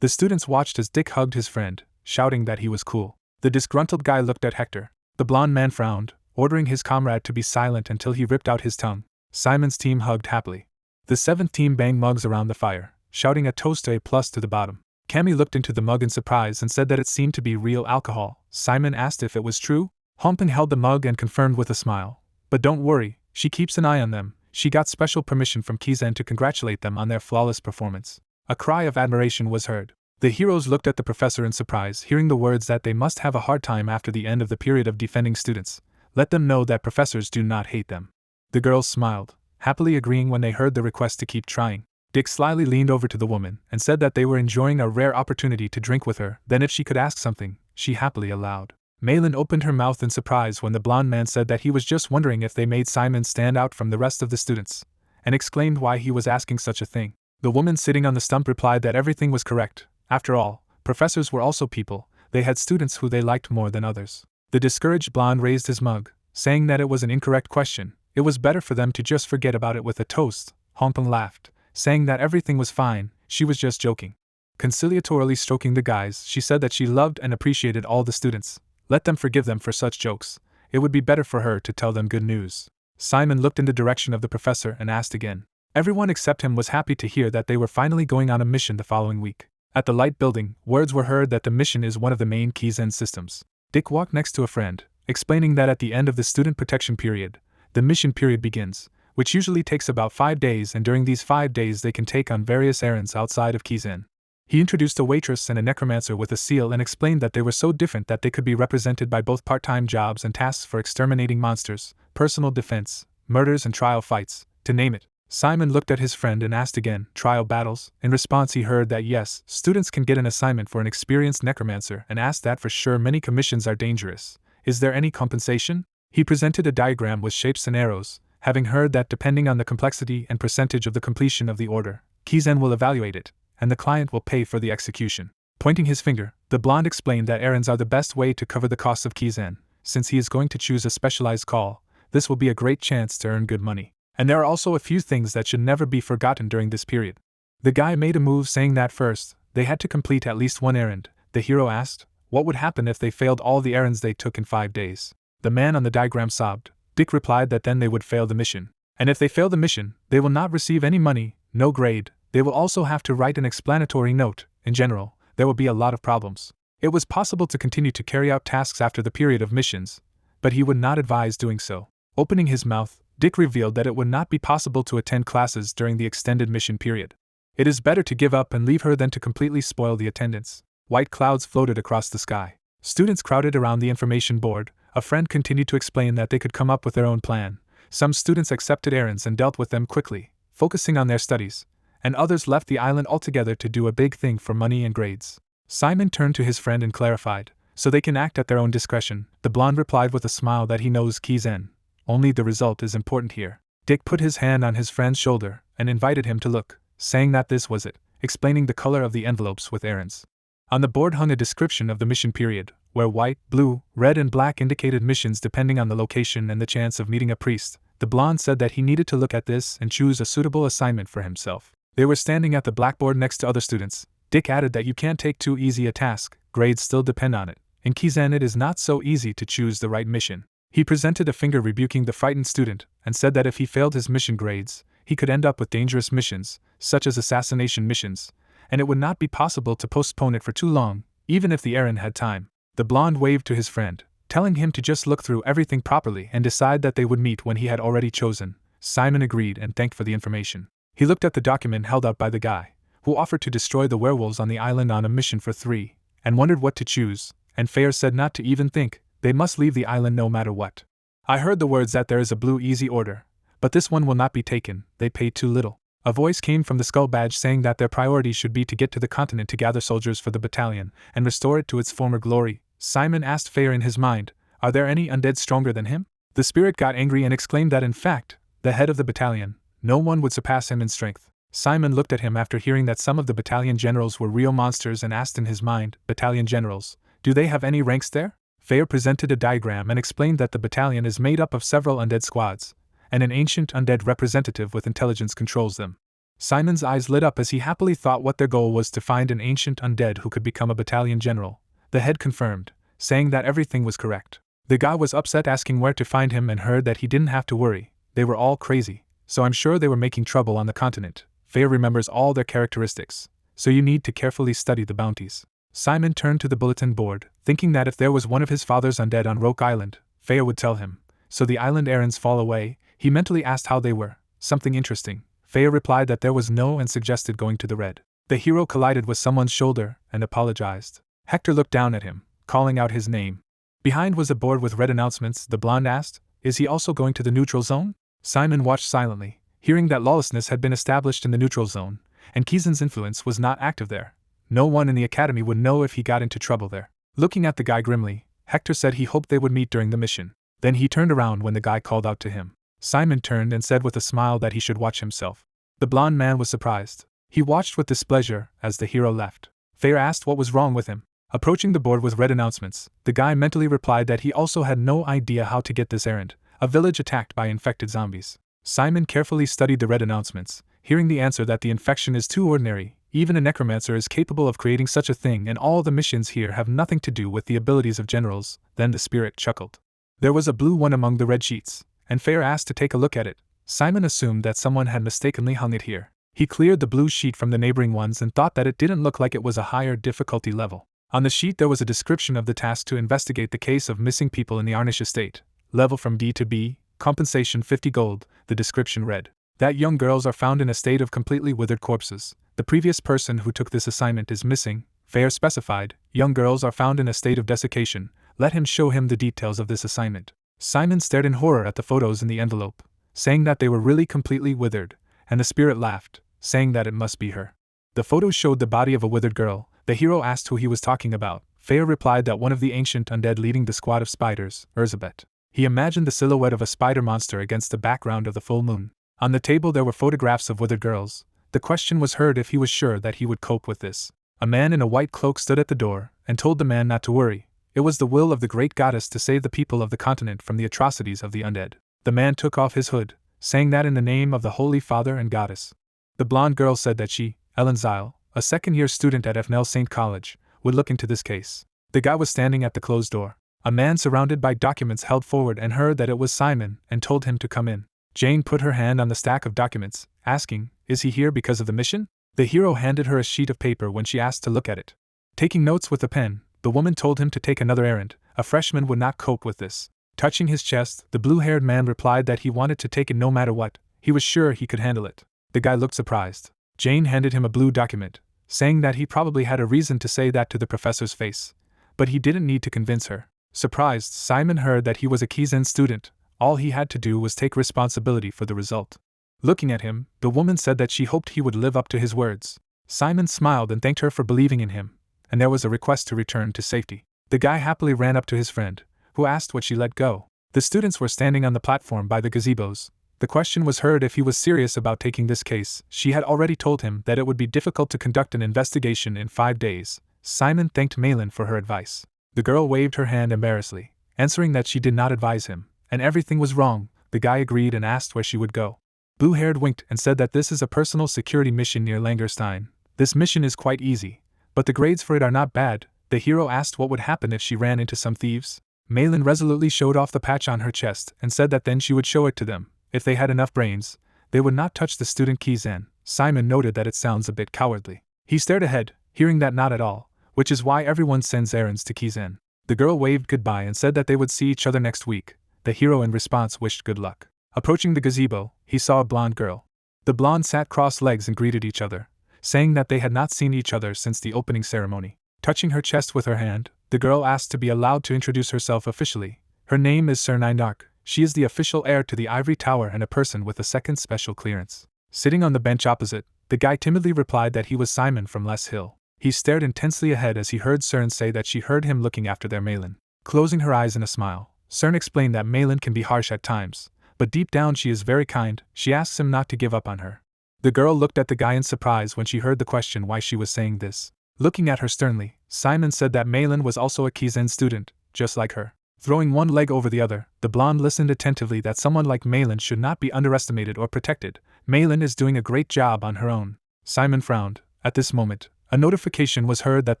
The students watched as Dick hugged his friend, shouting that he was cool. The disgruntled guy looked at Hector. The blonde man frowned, ordering his comrade to be silent until he ripped out his tongue. Simon's team hugged happily. The 7th team banged mugs around the fire, shouting a toast to A+ to the bottom. Cammy looked into the mug in surprise and said that it seemed to be real alcohol. Simon asked if it was true. Humping held the mug and confirmed with a smile. But don't worry, she keeps an eye on them. She got special permission from Kizen to congratulate them on their flawless performance. A cry of admiration was heard. The heroes looked at the professor in surprise, hearing the words that they must have a hard time after the end of the period of defending students. Let them know that professors do not hate them. The girls smiled, happily agreeing when they heard the request to keep trying. Dick slyly leaned over to the woman and said that they were enjoying a rare opportunity to drink with her, then if she could ask something, she happily allowed. Malin opened her mouth in surprise when the blonde man said that he was just wondering if they made Simon stand out from the rest of the students, and exclaimed why he was asking such a thing. The woman sitting on the stump replied that everything was correct. After all, professors were also people. They had students who they liked more than others. The discouraged blonde raised his mug, saying that it was an incorrect question. It was better for them to just forget about it with a toast. Honpeng laughed, saying that everything was fine, she was just joking. Conciliatorily stroking the guys, she said that she loved and appreciated all the students. Let them forgive them for such jokes. It would be better for her to tell them good news. Simon looked in the direction of the professor and asked again. Everyone except him was happy to hear that they were finally going on a mission the following week. At the light building, words were heard that the mission is one of the main Keyzen systems. Dick walked next to a friend, explaining that at the end of the student protection period, the mission period begins, which usually takes about 5 days, and during these 5 days they can take on various errands outside of Kizen. He introduced a waitress and a necromancer with a seal and explained that they were so different that they could be represented by both part-time jobs and tasks for exterminating monsters, personal defense, murders and trial fights, to name it. Simon looked at his friend and asked again, trial battles? In response he heard that yes, students can get an assignment for an experienced necromancer, and asked that for sure many commissions are dangerous. Is there any compensation? He presented a diagram with shapes and arrows, having heard that depending on the complexity and percentage of the completion of the order, Kizen will evaluate it, and the client will pay for the execution. Pointing his finger, the blonde explained that errands are the best way to cover the costs of Kizen. Since he is going to choose a specialized call, this will be a great chance to earn good money. And there are also a few things that should never be forgotten during this period. The guy made a move saying that first, they had to complete at least one errand. The hero asked, what would happen if they failed all the errands they took in 5 days? The man on the diagram sobbed. Dick replied that then they would fail the mission. And if they fail the mission, they will not receive any money, no grade. They will also have to write an explanatory note. In general, there will be a lot of problems. It was possible to continue to carry out tasks after the period of missions, but he would not advise doing so. Opening his mouth, Dick revealed that it would not be possible to attend classes during the extended mission period. It is better to give up and leave her than to completely spoil the attendance. White clouds floated across the sky. Students crowded around the information board. A friend continued to explain that they could come up with their own plan. Some students accepted errands and dealt with them quickly, focusing on their studies, and others left the island altogether to do a big thing for money and grades. Simon turned to his friend and clarified, so they can act at their own discretion. The blonde replied with a smile that he knows Kizen. Only the result is important here. Dick put his hand on his friend's shoulder and invited him to look, saying that this was it. explaining the color of the envelopes with errands. On the board hung a description of the mission period, where white, blue, red, and black indicated missions depending on the location and the chance of meeting a priest. The blonde said that he needed to look at this and choose a suitable assignment for himself. They were standing at the blackboard next to other students. Dick added that you can't take too easy a task, grades still depend on it. In Kizen it is not so easy to choose the right mission. He presented a finger rebuking the frightened student, and said that if he failed his mission grades, he could end up with dangerous missions, such as assassination missions, and it would not be possible to postpone it for too long, even if the errand had time. The blonde waved to his friend, telling him to just look through everything properly and decide that they would meet when he had already chosen. Simon agreed and thanked for the information. He looked at the document held out by the guy, who offered to destroy the werewolves on the island on a mission for 3, and wondered what to choose, and Fair said not to even think, they must leave the island no matter what. I heard the words that there is a blue easy order, but this one will not be taken, they pay too little. A voice came from the skull badge saying that their priority should be to get to the continent to gather soldiers for the battalion, and restore it to its former glory. Simon asked Fair in his mind, are there any undead stronger than him? The spirit got angry and exclaimed that in fact, the head of the battalion, no one would surpass him in strength. Simon looked at him after hearing that some of the battalion generals were real monsters and asked in his mind, battalion generals, do they have any ranks there? Fair presented a diagram and explained that the battalion is made up of several undead squads, and an ancient undead representative with intelligence controls them. Simon's eyes lit up as he happily thought what their goal was to find an ancient undead who could become a battalion general. The head confirmed, saying that everything was correct. The guy was upset asking where to find him and heard that he didn't have to worry, they were all crazy, so I'm sure they were making trouble on the continent. Fair remembers all their characteristics, so you need to carefully study the bounties. Simon turned to the bulletin board, thinking that if there was one of his father's undead on Roke Island, Fair would tell him. So the island errands fall away. He mentally asked how they were. Something interesting. Fair replied that there was no and suggested going to the red. The hero collided with someone's shoulder and apologized. Hector looked down at him, calling out his name. Behind was a board with red announcements. The blonde asked, is he also going to the neutral zone? Simon watched silently, hearing that lawlessness had been established in the neutral zone, and Keyzen's influence was not active there. No one in the academy would know if he got into trouble there. Looking at the guy grimly, Hector said he hoped they would meet during the mission. Then he turned around when the guy called out to him. Simon turned and said with a smile that he should watch himself. The blonde man was surprised. He watched with displeasure as the hero left. Fair asked what was wrong with him. Approaching the board with red announcements, the guy mentally replied that he also had no idea how to get this errand, a village attacked by infected zombies. Simon carefully studied the red announcements, hearing the answer that the infection is too ordinary. Even a necromancer is capable of creating such a thing, and all the missions here have nothing to do with the abilities of generals. Then the spirit chuckled. There was a blue one among the red sheets, and Fair asked to take a look at it. Simon assumed that someone had mistakenly hung it here. He cleared the blue sheet from the neighboring ones and thought that it didn't look like it was a higher difficulty level. On the sheet there was a description of the task to investigate the case of missing people in the Arnish estate. Level from D to B, compensation 50 gold, the description read. That young girls are found in a state of completely withered corpses. The previous person who took this assignment is missing. Fair specified, young girls are found in a state of desiccation. Let him show him the details of this assignment. Simon stared in horror at the photos in the envelope, saying that they were really completely withered, and the spirit laughed, saying that it must be her. The photos showed the body of a withered girl. The hero asked who he was talking about. Fair replied that one of the ancient undead leading the squad of spiders, Elizabeth. He imagined the silhouette of a spider monster against the background of the full moon. On the table there were photographs of withered girls. The question was heard if he was sure that he would cope with this. A man in a white cloak stood at the door, and told the man not to worry. It was the will of the great goddess to save the people of the continent from the atrocities of the undead. The man took off his hood, saying that in the name of the Holy Father and Goddess. The blonde girl said that she, Ellen Zyle, a second-year student at FNL St. College, would look into this case. The guy was standing at the closed door. A man surrounded by documents held forward and heard that it was Simon and told him to come in. Jane put her hand on the stack of documents, asking, is he here because of the mission? The hero handed her a sheet of paper when she asked to look at it. Taking notes with a pen, the woman told him to take another errand. A freshman would not cope with this. Touching his chest, the blue-haired man replied that he wanted to take it no matter what. He was sure he could handle it. The guy looked surprised. Jane handed him a blue document, saying that he probably had a reason to say that to the professor's face, but he didn't need to convince her. Surprised, Simon heard that he was a Kizen student. All he had to do was take responsibility for the result. Looking at him, the woman said that she hoped he would live up to his words. Simon smiled and thanked her for believing in him, and there was a request to return to safety. The guy happily ran up to his friend, who asked what she let go. The students were standing on the platform by the gazebos, The question was heard if he was serious about taking this case. She had already told him that it would be difficult to conduct an investigation in 5 days. Simon thanked Malin for her advice. The girl waved her hand embarrassedly, answering that she did not advise him, and everything was wrong. The guy agreed and asked where she would go. Blue-haired winked and said that this is a personal security mission near Langstein. This mission is quite easy, but the grades for it are not bad. The hero asked what would happen if she ran into some thieves. Malin resolutely showed off the patch on her chest and said that then she would show it to them. If they had enough brains, they would not touch the student Kizen. Simon noted that it sounds a bit cowardly. He stared ahead, hearing that not at all, which is why everyone sends errands to Kizen. The girl waved goodbye and said that they would see each other next week. The hero in response wished good luck. Approaching the gazebo, he saw a blonde girl. The blonde sat crossed legs and greeted each other, saying that they had not seen each other since the opening ceremony. Touching her chest with her hand, the girl asked to be allowed to introduce herself officially. Her name is Sir Ninark. She is the official heir to the Ivory Tower and a person with a second special clearance. Sitting on the bench opposite, the guy timidly replied that he was Simon from Les Hill. He stared intensely ahead as he heard Cern say that she heard him looking after their Malin. Closing her eyes in a smile, Cern explained that Malin can be harsh at times, but deep down she is very kind. She asks him not to give up on her. The girl looked at the guy in surprise when she heard the question why she was saying this. Looking at her sternly, Simon said that Malin was also a Kizen student, just like her. Throwing one leg over the other, the blonde listened attentively that someone like Malin should not be underestimated or protected. Malin is doing a great job on her own. Simon frowned. At this moment, a notification was heard that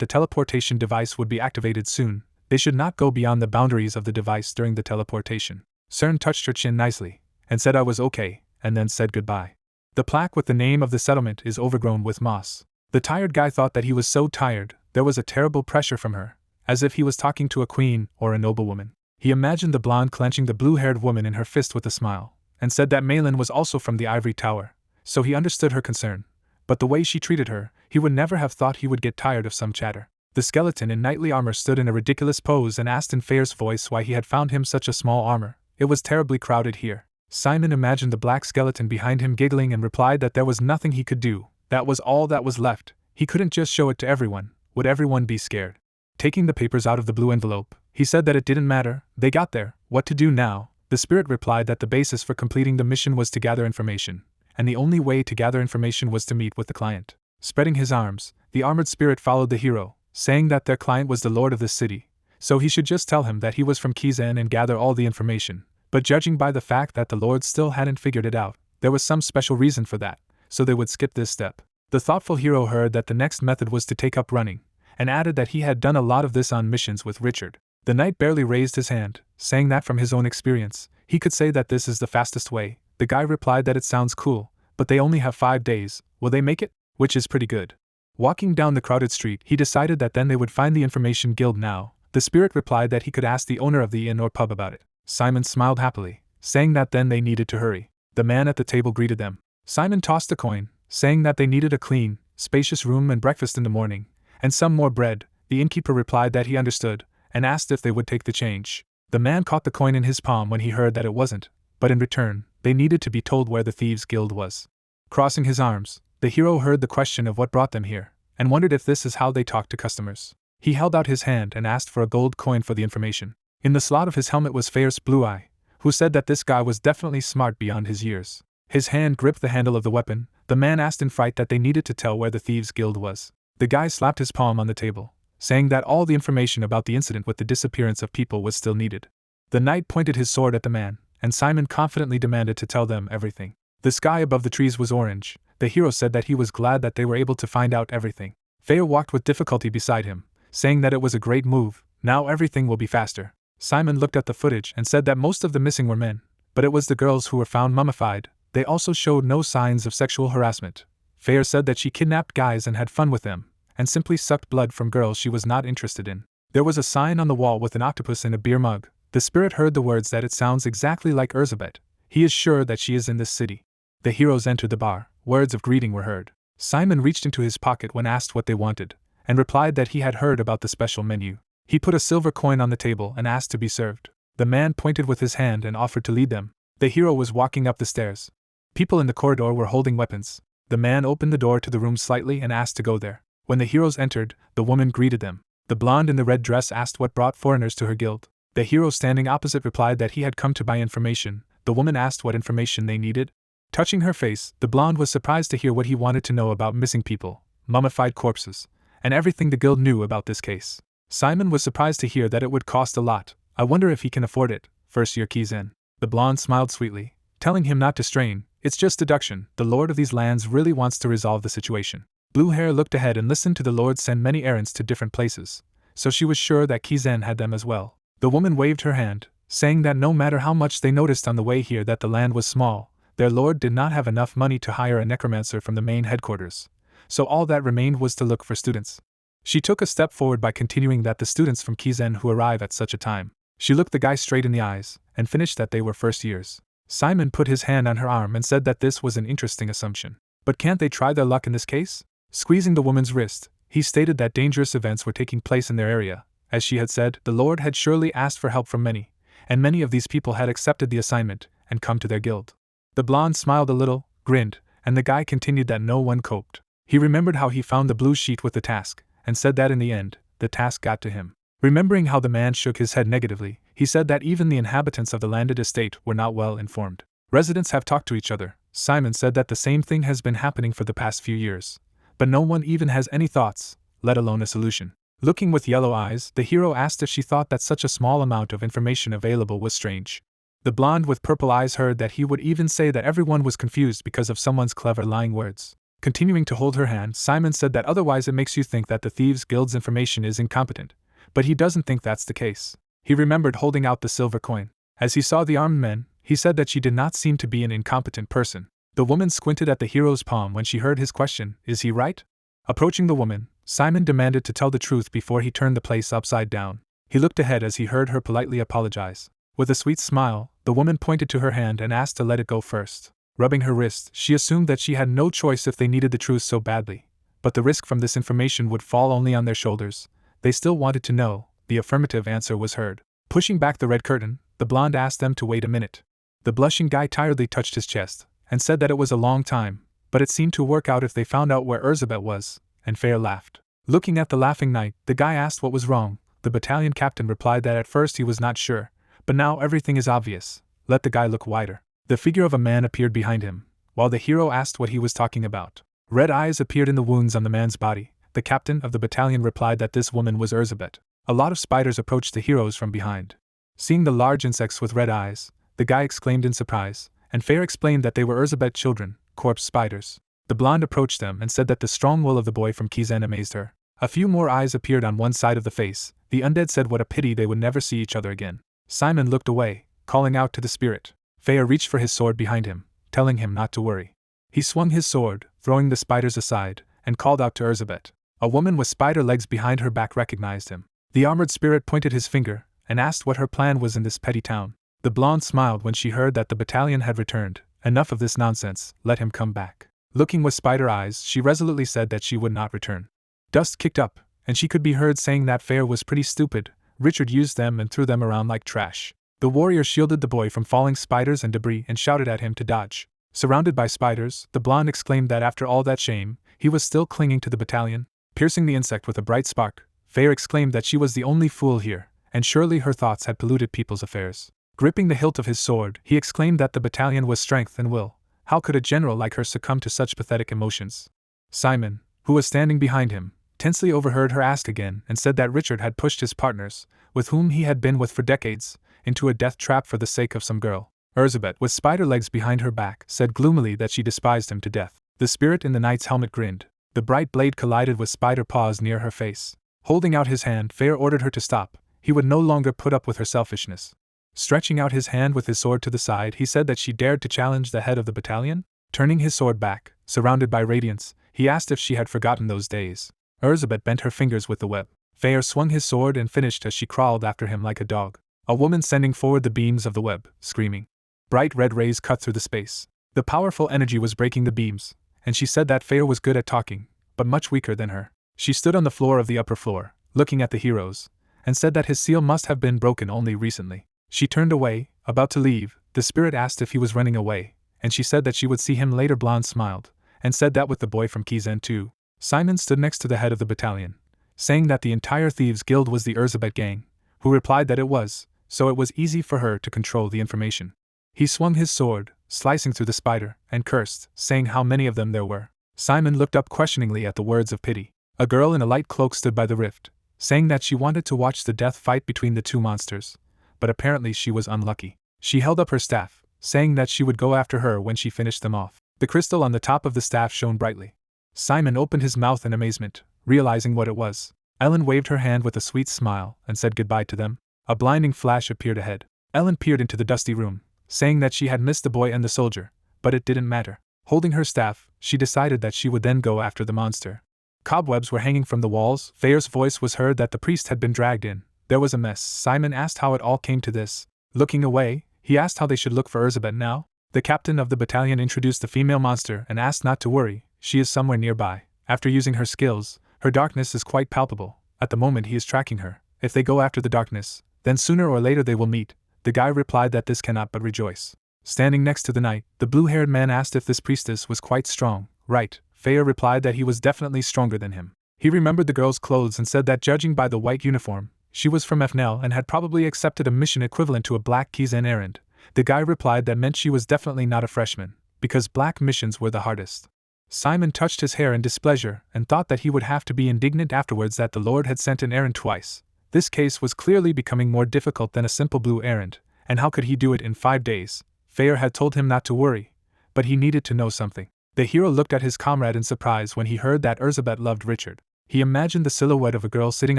the teleportation device would be activated soon. They should not go beyond the boundaries of the device during the teleportation. Cern touched her chin nicely, and said I was okay, and then said goodbye. The plaque with the name of the settlement is overgrown with moss. The tired guy thought that he was so tired, there was a terrible pressure from her, as if he was talking to a queen or a noblewoman. He imagined the blonde clenching the blue-haired woman in her fist with a smile, and said that Malin was also from the Ivory Tower, so he understood her concern. But the way she treated her, he would never have thought he would get tired of some chatter. The skeleton in knightly armor stood in a ridiculous pose and asked in Fair's voice why he had found him such a small armor. It was terribly crowded here. Simon imagined the black skeleton behind him giggling and replied that there was nothing he could do. That was all that was left. He couldn't just show it to everyone. Would everyone be scared? Taking the papers out of the blue envelope, he said that it didn't matter. They got there. What to do now? The spirit replied that the basis for completing the mission was to gather information, and the only way to gather information was to meet with the client. Spreading his arms, the armored spirit followed the hero, saying that their client was the lord of the city, so he should just tell him that he was from Kizen and gather all the information. But judging by the fact that the lord still hadn't figured it out, there was some special reason for that, so they would skip this step. The thoughtful hero heard that the next method was to take up running, and added that he had done a lot of this on missions with Richard. The knight barely raised his hand, saying that from his own experience, he could say that this is the fastest way. The guy replied that it sounds cool, but they only have 5 days. Will they make it? Which is pretty good. Walking down the crowded street, he decided that then they would find the information guild now. The spirit replied that he could ask the owner of the inn or pub about it. Simon smiled happily, saying that then they needed to hurry. The man at the table greeted them. Simon tossed a coin, saying that they needed a clean, spacious room and breakfast in the morning, and some more bread. The innkeeper replied that he understood, and asked if they would take the change. The man caught the coin in his palm when he heard that it wasn't, but in return, they needed to be told where the thieves' guild was. Crossing his arms, the hero heard the question of what brought them here, and wondered if this is how they talk to customers. He held out his hand and asked for a gold coin for the information. In the slot of his helmet was Fair's Blue Eye, who said that this guy was definitely smart beyond his years. His hand gripped the handle of the weapon. The man asked in fright that they needed to tell where the thieves' guild was. The guy slapped his palm on the table, saying that all the information about the incident with the disappearance of people was still needed. The knight pointed his sword at the man, and Simon confidently demanded to tell them everything. The sky above the trees was orange. The hero said that he was glad that they were able to find out everything. Fair walked with difficulty beside him, saying that it was a great move. Now everything will be faster. Simon looked at the footage and said that most of the missing were men, but it was the girls who were found mummified. They also showed no signs of sexual harassment. Fair said that she kidnapped guys and had fun with them, and simply sucked blood from girls she was not interested in. There was a sign on the wall with an octopus in a beer mug. The spirit heard the words that it sounds exactly like Elizabeth. He is sure that she is in this city. The heroes entered the bar. Words of greeting were heard. Simon reached into his pocket when asked what they wanted, and replied that he had heard about the special menu. He put a silver coin on the table and asked to be served. The man pointed with his hand and offered to lead them. The hero was walking up the stairs. People in the corridor were holding weapons. The man opened the door to the room slightly and asked to go there. When the heroes entered, the woman greeted them. The blonde in the red dress asked what brought foreigners to her guild. The hero standing opposite replied that he had come to buy information. The woman asked what information they needed. Touching her face, the blonde was surprised to hear what he wanted to know about missing people, mummified corpses, and everything the guild knew about this case. Simon was surprised to hear that it would cost a lot. I wonder if he can afford it, first-year Kizen. The blonde smiled sweetly, telling him not to strain. It's just deduction. The lord of these lands really wants to resolve the situation. Blue Hair looked ahead and listened to the lord send many errands to different places, so she was sure that Kizen had them as well. The woman waved her hand, saying that no matter how much they noticed on the way here that the land was small, their lord did not have enough money to hire a necromancer from the main headquarters, so all that remained was to look for students. She took a step forward by continuing that the students from Kizen who arrive at such a time. She looked the guy straight in the eyes, and finished that they were first years. Simon put his hand on her arm and said that this was an interesting assumption. But can't they try their luck in this case? Squeezing the woman's wrist, he stated that dangerous events were taking place in their area. As she had said, the lord had surely asked for help from many, and many of these people had accepted the assignment and come to their guild. The blonde smiled a little, grinned, and the guy continued that no one coped. He remembered how he found the blue sheet with the task, and said that in the end, the task got to him. Remembering how the man shook his head negatively, he said that even the inhabitants of the landed estate were not well informed. Residents have talked to each other. Simon said that the same thing has been happening for the past few years, but no one even has any thoughts, let alone a solution. Looking with yellow eyes, the hero asked if she thought that such a small amount of information available was strange. The blonde with purple eyes heard that he would even say that everyone was confused because of someone's clever lying words. Continuing to hold her hand, Simon said that otherwise it makes you think that the Thieves Guild's information is incompetent, but he doesn't think that's the case. He remembered holding out the silver coin. As he saw the armed men, he said that she did not seem to be an incompetent person. The woman squinted at the hero's palm when she heard his question, is he right? Approaching the woman, Simon demanded to tell the truth before he turned the place upside down. He looked ahead as he heard her politely apologize. With a sweet smile, the woman pointed to her hand and asked to let it go first. Rubbing her wrist, she assumed that she had no choice if they needed the truth so badly, but the risk from this information would fall only on their shoulders. They still wanted to know. The affirmative answer was heard. Pushing back the red curtain, the blonde asked them to wait a minute. The blushing guy tiredly touched his chest, and said that it was a long time, but it seemed to work out if they found out where Elizabeth was, and Fair laughed. Looking at the laughing knight, the guy asked what was wrong. The battalion captain replied that at first he was not sure, but now everything is obvious. Let the guy look wider. The figure of a man appeared behind him, while the hero asked what he was talking about. Red eyes appeared in the wounds on the man's body. The captain of the battalion replied that this woman was Elizabeth. A lot of spiders approached the heroes from behind. Seeing the large insects with red eyes, the guy exclaimed in surprise, and Fair explained that they were Elizabeth's children, corpse spiders. The blonde approached them and said that the strong will of the boy from Kizen amazed her. A few more eyes appeared on one side of the face. The undead said what a pity they would never see each other again. Simon looked away, calling out to the spirit. Fair reached for his sword behind him, telling him not to worry. He swung his sword, throwing the spiders aside, and called out to Elizabeth. A woman with spider legs behind her back recognized him. The armored spirit pointed his finger, and asked what her plan was in this petty town. The blonde smiled when she heard that the battalion had returned. Enough of this nonsense, let him come back. Looking with spider eyes, she resolutely said that she would not return. Dust kicked up, and she could be heard saying that Fair was pretty stupid. Richard used them and threw them around like trash. The warrior shielded the boy from falling spiders and debris and shouted at him to dodge. Surrounded by spiders, the blonde exclaimed that after all that shame, he was still clinging to the battalion. Piercing the insect with a bright spark, Fair exclaimed that she was the only fool here, and surely her thoughts had polluted people's affairs. Gripping the hilt of his sword, he exclaimed that the battalion was strength and will. How could a general like her succumb to such pathetic emotions? Simon, who was standing behind him, tensely overheard her ask again and said that Richard had pushed his partners, with whom he had been with for decades, into a death trap for the sake of some girl. Elizabeth, with spider legs behind her back, said gloomily that she despised him to death. The spirit in the knight's helmet grinned. The bright blade collided with spider paws near her face. Holding out his hand, Fair ordered her to stop. He would no longer put up with her selfishness. Stretching out his hand with his sword to the side, he said that she dared to challenge the head of the battalion. Turning his sword back, surrounded by radiance, he asked if she had forgotten those days. Elizabeth bent her fingers with the web. Fair swung his sword and finished as she crawled after him like a dog. A woman sending forward the beams of the web, screaming. Bright red rays cut through the space. The powerful energy was breaking the beams, and she said that Fair was good at talking, but much weaker than her. She stood on the floor of the upper floor, looking at the heroes, and said that his seal must have been broken only recently. She turned away, about to leave. The spirit asked if he was running away, and she said that she would see him later. Blonde smiled, and said that with the boy from Kizen too. Simon stood next to the head of the battalion, saying that the entire Thieves Guild was the Elizabeth gang, who replied that it was, so it was easy for her to control the information. He swung his sword, slicing through the spider, and cursed, saying how many of them there were. Simon looked up questioningly at the words of pity. A girl in a light cloak stood by the rift, saying that she wanted to watch the death fight between the two monsters, but apparently she was unlucky. She held up her staff, saying that she would go after her when she finished them off. The crystal on the top of the staff shone brightly. Simon opened his mouth in amazement, realizing what it was. Ellen waved her hand with a sweet smile and said goodbye to them. A blinding flash appeared ahead. Ellen peered into the dusty room, saying that she had missed the boy and the soldier, but it didn't matter. Holding her staff, she decided that she would then go after the monster. Cobwebs were hanging from the walls. Fair's voice was heard that the priest had been dragged in. There was a mess. Simon asked how it all came to this. Looking away, he asked how they should look for Elizabeth now. The captain of the battalion introduced the female monster and asked not to worry, she is somewhere nearby. After using her skills, her darkness is quite palpable. At the moment he is tracking her. If they go after the darkness, then sooner or later they will meet. The guy replied that this cannot but rejoice. Standing next to the knight, the blue-haired man asked if this priestess was quite strong. Right, Fair replied that he was definitely stronger than him. He remembered the girl's clothes and said that judging by the white uniform, she was from FNL and had probably accepted a mission equivalent to a black Kizen errand. The guy replied that meant she was definitely not a freshman, because black missions were the hardest. Simon touched his hair in displeasure and thought that he would have to be indignant afterwards that the Lord had sent an errand twice. This case was clearly becoming more difficult than a simple blue errand, and how could he do it in 5 days? Fair had told him not to worry, but he needed to know something. The hero looked at his comrade in surprise when he heard that Elizabeth loved Richard. He imagined the silhouette of a girl sitting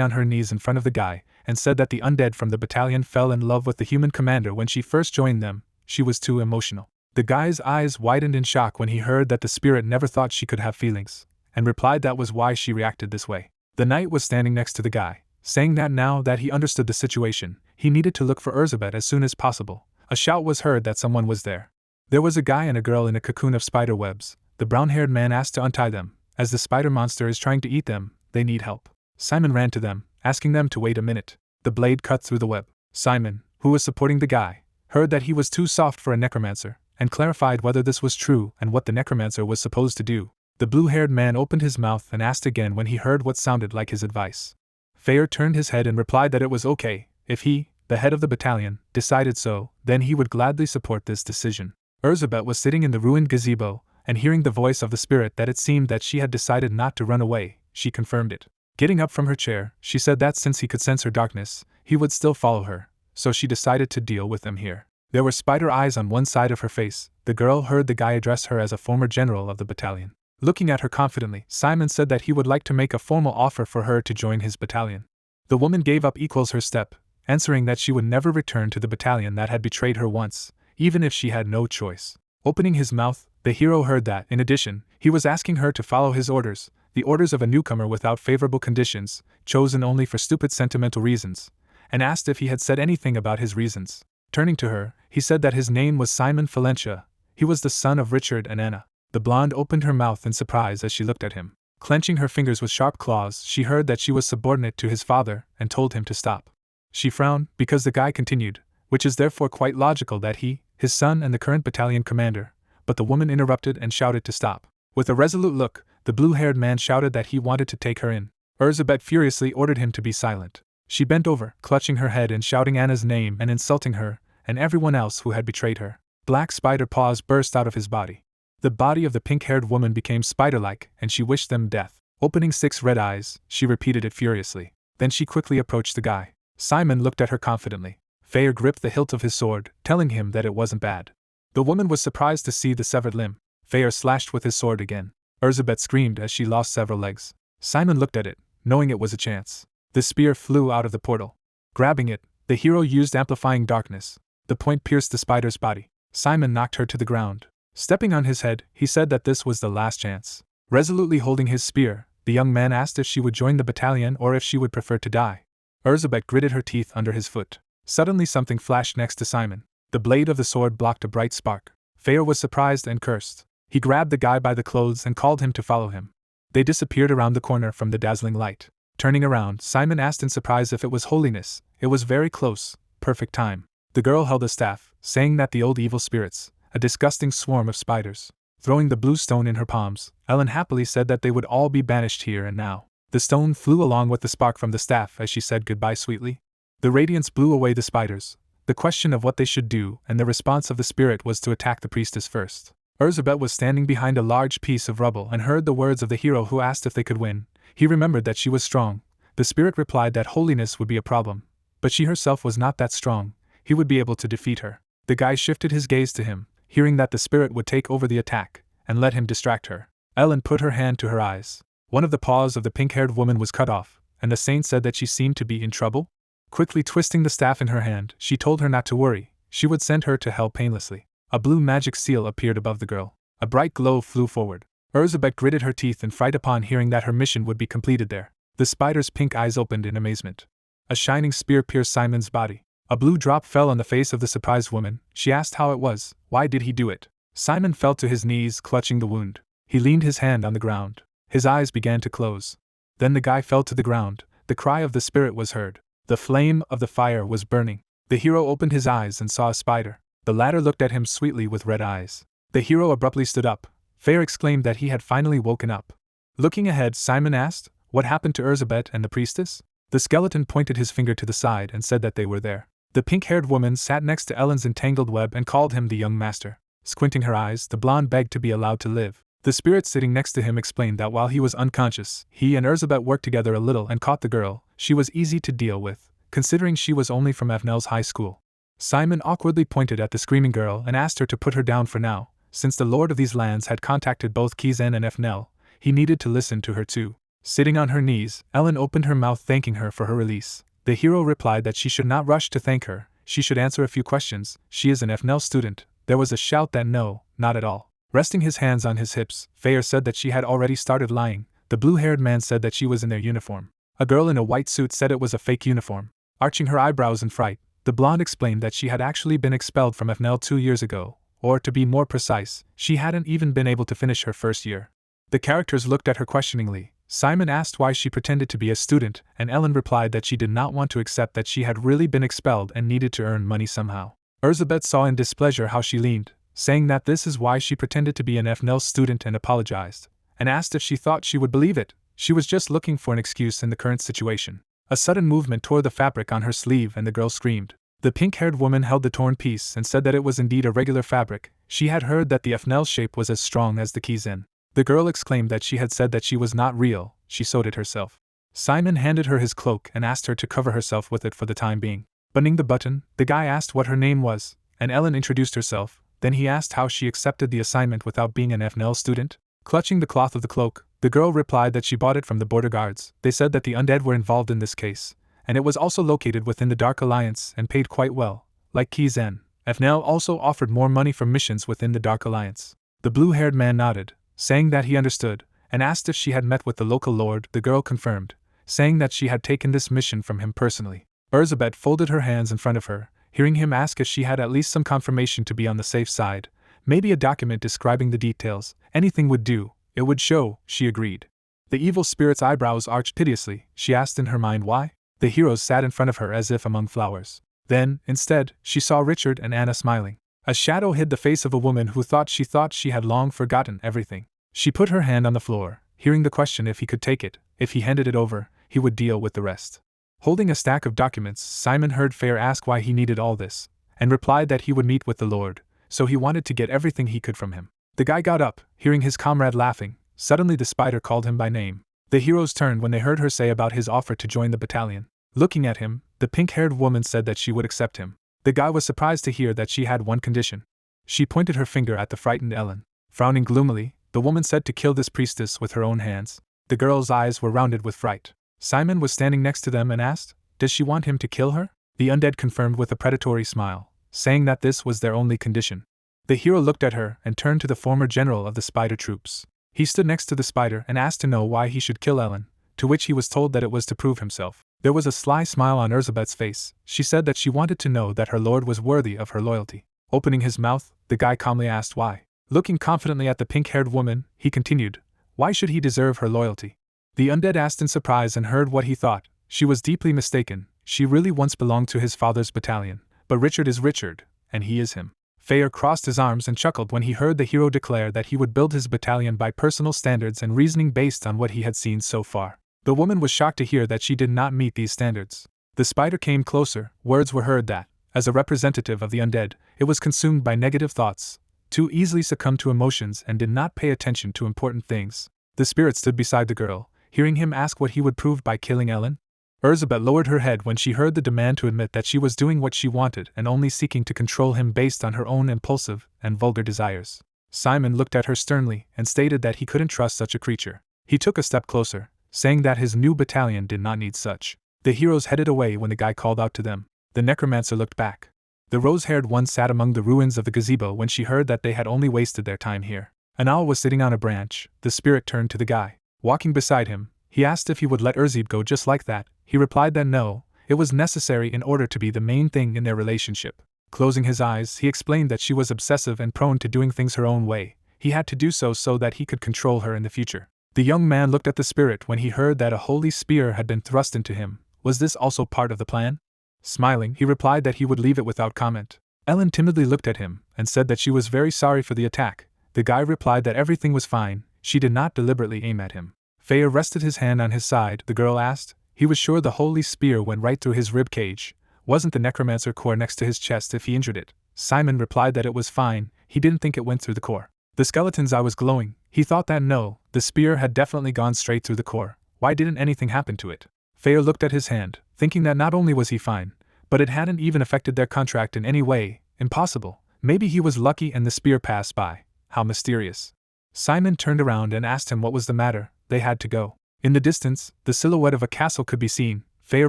on her knees in front of the guy, and said that the undead from the battalion fell in love with the human commander when she first joined them. She was too emotional. The guy's eyes widened in shock when he heard that the spirit never thought she could have feelings, and replied that was why she reacted this way. The knight was standing next to the guy, saying that now that he understood the situation, he needed to look for Elizabeth as soon as possible. A shout was heard that someone was there. There was a guy and a girl in a cocoon of spider webs. The brown-haired man asked to untie them. As the spider monster is trying to eat them, they need help. Simon ran to them, asking them to wait a minute. The blade cut through the web. Simon, who was supporting the guy, heard that he was too soft for a necromancer, and clarified whether this was true and what the necromancer was supposed to do. The blue-haired man opened his mouth and asked again when he heard what sounded like his advice. Fair turned his head and replied that it was okay, if he, the head of the battalion, decided so, then he would gladly support this decision. Elizabeth was sitting in the ruined gazebo, and hearing the voice of the spirit that it seemed that she had decided not to run away, she confirmed it. Getting up from her chair, she said that since he could sense her darkness, he would still follow her, so she decided to deal with them here. There were spider eyes on one side of her face. The girl heard the guy address her as a former general of the battalion. Looking at her confidently, Simon said that he would like to make a formal offer for her to join his battalion. The woman gave up equals her step, answering that she would never return to the battalion that had betrayed her once, even if she had no choice. Opening his mouth, the hero heard that, in addition, he was asking her to follow his orders, the orders of a newcomer without favorable conditions, chosen only for stupid sentimental reasons, and asked if he had said anything about his reasons. Turning to her, he said that his name was Simon Valencia. He was the son of Richard and Anna. The blonde opened her mouth in surprise as she looked at him. Clenching her fingers with sharp claws, she heard that she was subordinate to his father and told him to stop. She frowned, because the guy continued, which is therefore quite logical that he, his son and the current battalion commander, but the woman interrupted and shouted to stop. With a resolute look, the blue-haired man shouted that he wanted to take her in. Elizabeth furiously ordered him to be silent. She bent over, clutching her head and shouting Anna's name and insulting her, and everyone else who had betrayed her. Black spider paws burst out of his body. The body of the pink-haired woman became spider-like, and she wished them death. Opening 6 red eyes, she repeated it furiously. Then she quickly approached the guy. Simon looked at her confidently. Fair gripped the hilt of his sword, telling him that it wasn't bad. The woman was surprised to see the severed limb. Fair slashed with his sword again. Elizabeth screamed as she lost several legs. Simon looked at it, knowing it was a chance. The spear flew out of the portal. Grabbing it, the hero used amplifying darkness. The point pierced the spider's body. Simon knocked her to the ground. Stepping on his head, he said that this was the last chance. Resolutely holding his spear, the young man asked if she would join the battalion or if she would prefer to die. Elizabeth gritted her teeth under his foot. Suddenly something flashed next to Simon. The blade of the sword blocked a bright spark. Fair was surprised and cursed. He grabbed the guy by the clothes and called him to follow him. They disappeared around the corner from the dazzling light. Turning around, Simon asked in surprise if it was holiness. It was very close, perfect time. The girl held a staff, saying that the old evil spirits, a disgusting swarm of spiders. Throwing the blue stone in her palms, Ellen happily said that they would all be banished here and now. The stone flew along with the spark from the staff as she said goodbye sweetly. The radiance blew away the spiders. the question of what they should do, and the response of the spirit was to attack the priestess first. Erzsébet was standing behind a large piece of rubble and heard the words of the hero who asked if they could win. He remembered that she was strong. The spirit replied that holiness would be a problem, but she herself was not that strong. He would be able to defeat her. The guy shifted his gaze to him, hearing that the spirit would take over the attack, and let him distract her. Ellen put her hand to her eyes. One of the paws of the pink-haired woman was cut off, and the saint said that she seemed to be in trouble. Quickly twisting the staff in her hand, she told her not to worry, she would send her to hell painlessly. A blue magic seal appeared above the girl. A bright glow flew forward. Erzsébet gritted her teeth in fright upon hearing that her mission would be completed there. The spider's pink eyes opened in amazement. A shining spear pierced Simon's body. A blue drop fell on the face of the surprised woman. She asked how it was. Why did he do it? Simon fell to his knees, clutching the wound. He leaned his hand on the ground. His eyes began to close. Then the guy fell to the ground. The cry of the spirit was heard. The flame of the fire was burning. The hero opened his eyes and saw a spider. The latter looked at him sweetly with red eyes. The hero abruptly stood up. Fair exclaimed that he had finally woken up. Looking ahead, Simon asked, "What happened to Erzsébet and the priestess?" The skeleton pointed his finger to the side and said that they were there. The pink-haired woman sat next to Ellen's entangled web and called him the young master. Squinting her eyes, the blonde begged to be allowed to live. The spirit sitting next to him explained that while he was unconscious, he and Erzsébet worked together a little and caught the girl. She was easy to deal with, considering she was only from Avnel's high school. Simon awkwardly pointed at the screaming girl and asked her to put her down for now. Since the lord of these lands had contacted both Kizen and Avnel, he needed to listen to her too. Sitting on her knees, Ellen opened her mouth thanking her for her release. The hero replied that she should not rush to thank her, she should answer a few questions. She is an Avnel student. There was a shout that no, not at all. Resting his hands on his hips, Fair said that she had already started lying. The blue-haired man said that she was in their uniform. A girl in a white suit said it was a fake uniform. Arching her eyebrows in fright, the blonde explained that she had actually been expelled from Avnel 2 years ago, or to be more precise, she hadn't even been able to finish her first year. The characters looked at her questioningly. Simon asked why she pretended to be a student, and Ellen replied that she did not want to accept that she had really been expelled and needed to earn money somehow. Erzsébet saw in displeasure how she leaned, saying that this is why she pretended to be an Avnel student, and apologized, and asked if she thought she would believe it. She was just looking for an excuse in the current situation. A sudden movement tore the fabric on her sleeve and the girl screamed. The pink-haired woman held the torn piece and said that it was indeed a regular fabric. She had heard that the Avnel shape was as strong as the Kizen. The girl exclaimed that she had said that she was not real, she sewed it herself. Simon handed her his cloak and asked her to cover herself with it for the time being. Buttoning the button, the guy asked what her name was, and Ellen introduced herself. Then he asked how she accepted the assignment without being an Avnel student. Clutching the cloth of the cloak, the girl replied that she bought it from the border guards. They said that the undead were involved in this case, and it was also located within the Dark Alliance and paid quite well. Like Kizen, Avnel also offered more money for missions within the Dark Alliance. The blue-haired man nodded, saying that he understood, and asked if she had met with the local lord. The girl confirmed, saying that she had taken this mission from him personally. Erzsébet folded her hands in front of her, hearing him ask if she had at least some confirmation to be on the safe side. Maybe a document describing the details. Anything would do. It would show, she agreed. The evil spirit's eyebrows arched piteously. She asked in her mind why. The heroes sat in front of her as if among flowers. Then, instead, she saw Richard and Anna smiling. A shadow hid the face of a woman who thought she had long forgotten everything. She put her hand on the floor, hearing the question if he could take it. If he handed it over, he would deal with the rest. Holding a stack of documents, Simon heard Fair ask why he needed all this, and replied that he would meet with the Lord, so he wanted to get everything he could from him. The guy got up, hearing his comrade laughing. Suddenly the spider called him by name. The heroes turned when they heard her say about his offer to join the battalion. Looking at him, the pink-haired woman said that she would accept him. The guy was surprised to hear that she had one condition. She pointed her finger at the frightened Ellen. Frowning gloomily, the woman said to kill this priestess with her own hands. The girl's eyes were rounded with fright. Simon was standing next to them and asked, "Does she want him to kill her?" The undead confirmed with a predatory smile, saying that this was their only condition. The hero looked at her and turned to the former general of the spider troops. He stood next to the spider and asked to know why he should kill Ellen, to which he was told that it was to prove himself. There was a sly smile on Erzsébet's face. She said that she wanted to know that her lord was worthy of her loyalty. Opening his mouth, the guy calmly asked why. Looking confidently at the pink-haired woman, he continued, "Why should he deserve her loyalty?" The undead asked in surprise and heard what he thought. She was deeply mistaken. She really once belonged to his father's battalion. But Richard is Richard, and he is him. Fair crossed his arms and chuckled when he heard the hero declare that he would build his battalion by personal standards and reasoning based on what he had seen so far. The woman was shocked to hear that she did not meet these standards. The spider came closer. Words were heard that, As a representative of the undead, it was consumed by negative thoughts, too easily succumbed to emotions, and did not pay attention to important things. The spirit stood beside the girl, hearing him ask what he would prove by killing Ellen. Elizabeth lowered her head when she heard the demand to admit that she was doing what she wanted and only seeking to control him based on her own impulsive and vulgar desires. Simon looked at her sternly and stated that he couldn't trust such a creature. He took a step closer, saying that his new battalion did not need such. The heroes headed away when the guy called out to them. The Necromancer looked back. The rose-haired one sat among the ruins of the gazebo when she heard that they had only wasted their time here. An owl was sitting on a branch. The spirit turned to the guy. Walking beside him, he asked if he would let Erzeb go just like that. He replied that no, it was necessary in order to be the main thing in their relationship. Closing his eyes, he explained that she was obsessive and prone to doing things her own way. He had to do so that he could control her in the future. The young man looked at the spirit when he heard that a holy spear had been thrust into him. Was this also part of the plan? Smiling, he replied that he would leave it without comment. Ellen timidly looked at him and said that she was very sorry for the attack. The guy replied that everything was fine. She did not deliberately aim at him. Feyre rested his hand on his side. The girl asked. He was sure the holy spear went right through his rib cage. Wasn't the necromancer core next to his chest if he injured it? Simon replied that it was fine. He didn't think it went through the core. The skeleton's eye was glowing. He thought that no, the spear had definitely gone straight through the core. Why didn't anything happen to it? Feyre looked at his hand, thinking that not only was he fine, but it hadn't even affected their contract in any way. Impossible. Maybe he was lucky and the spear passed by. How mysterious. Simon turned around and asked him what was the matter. They had to go. In the distance, the silhouette of a castle could be seen. Feyre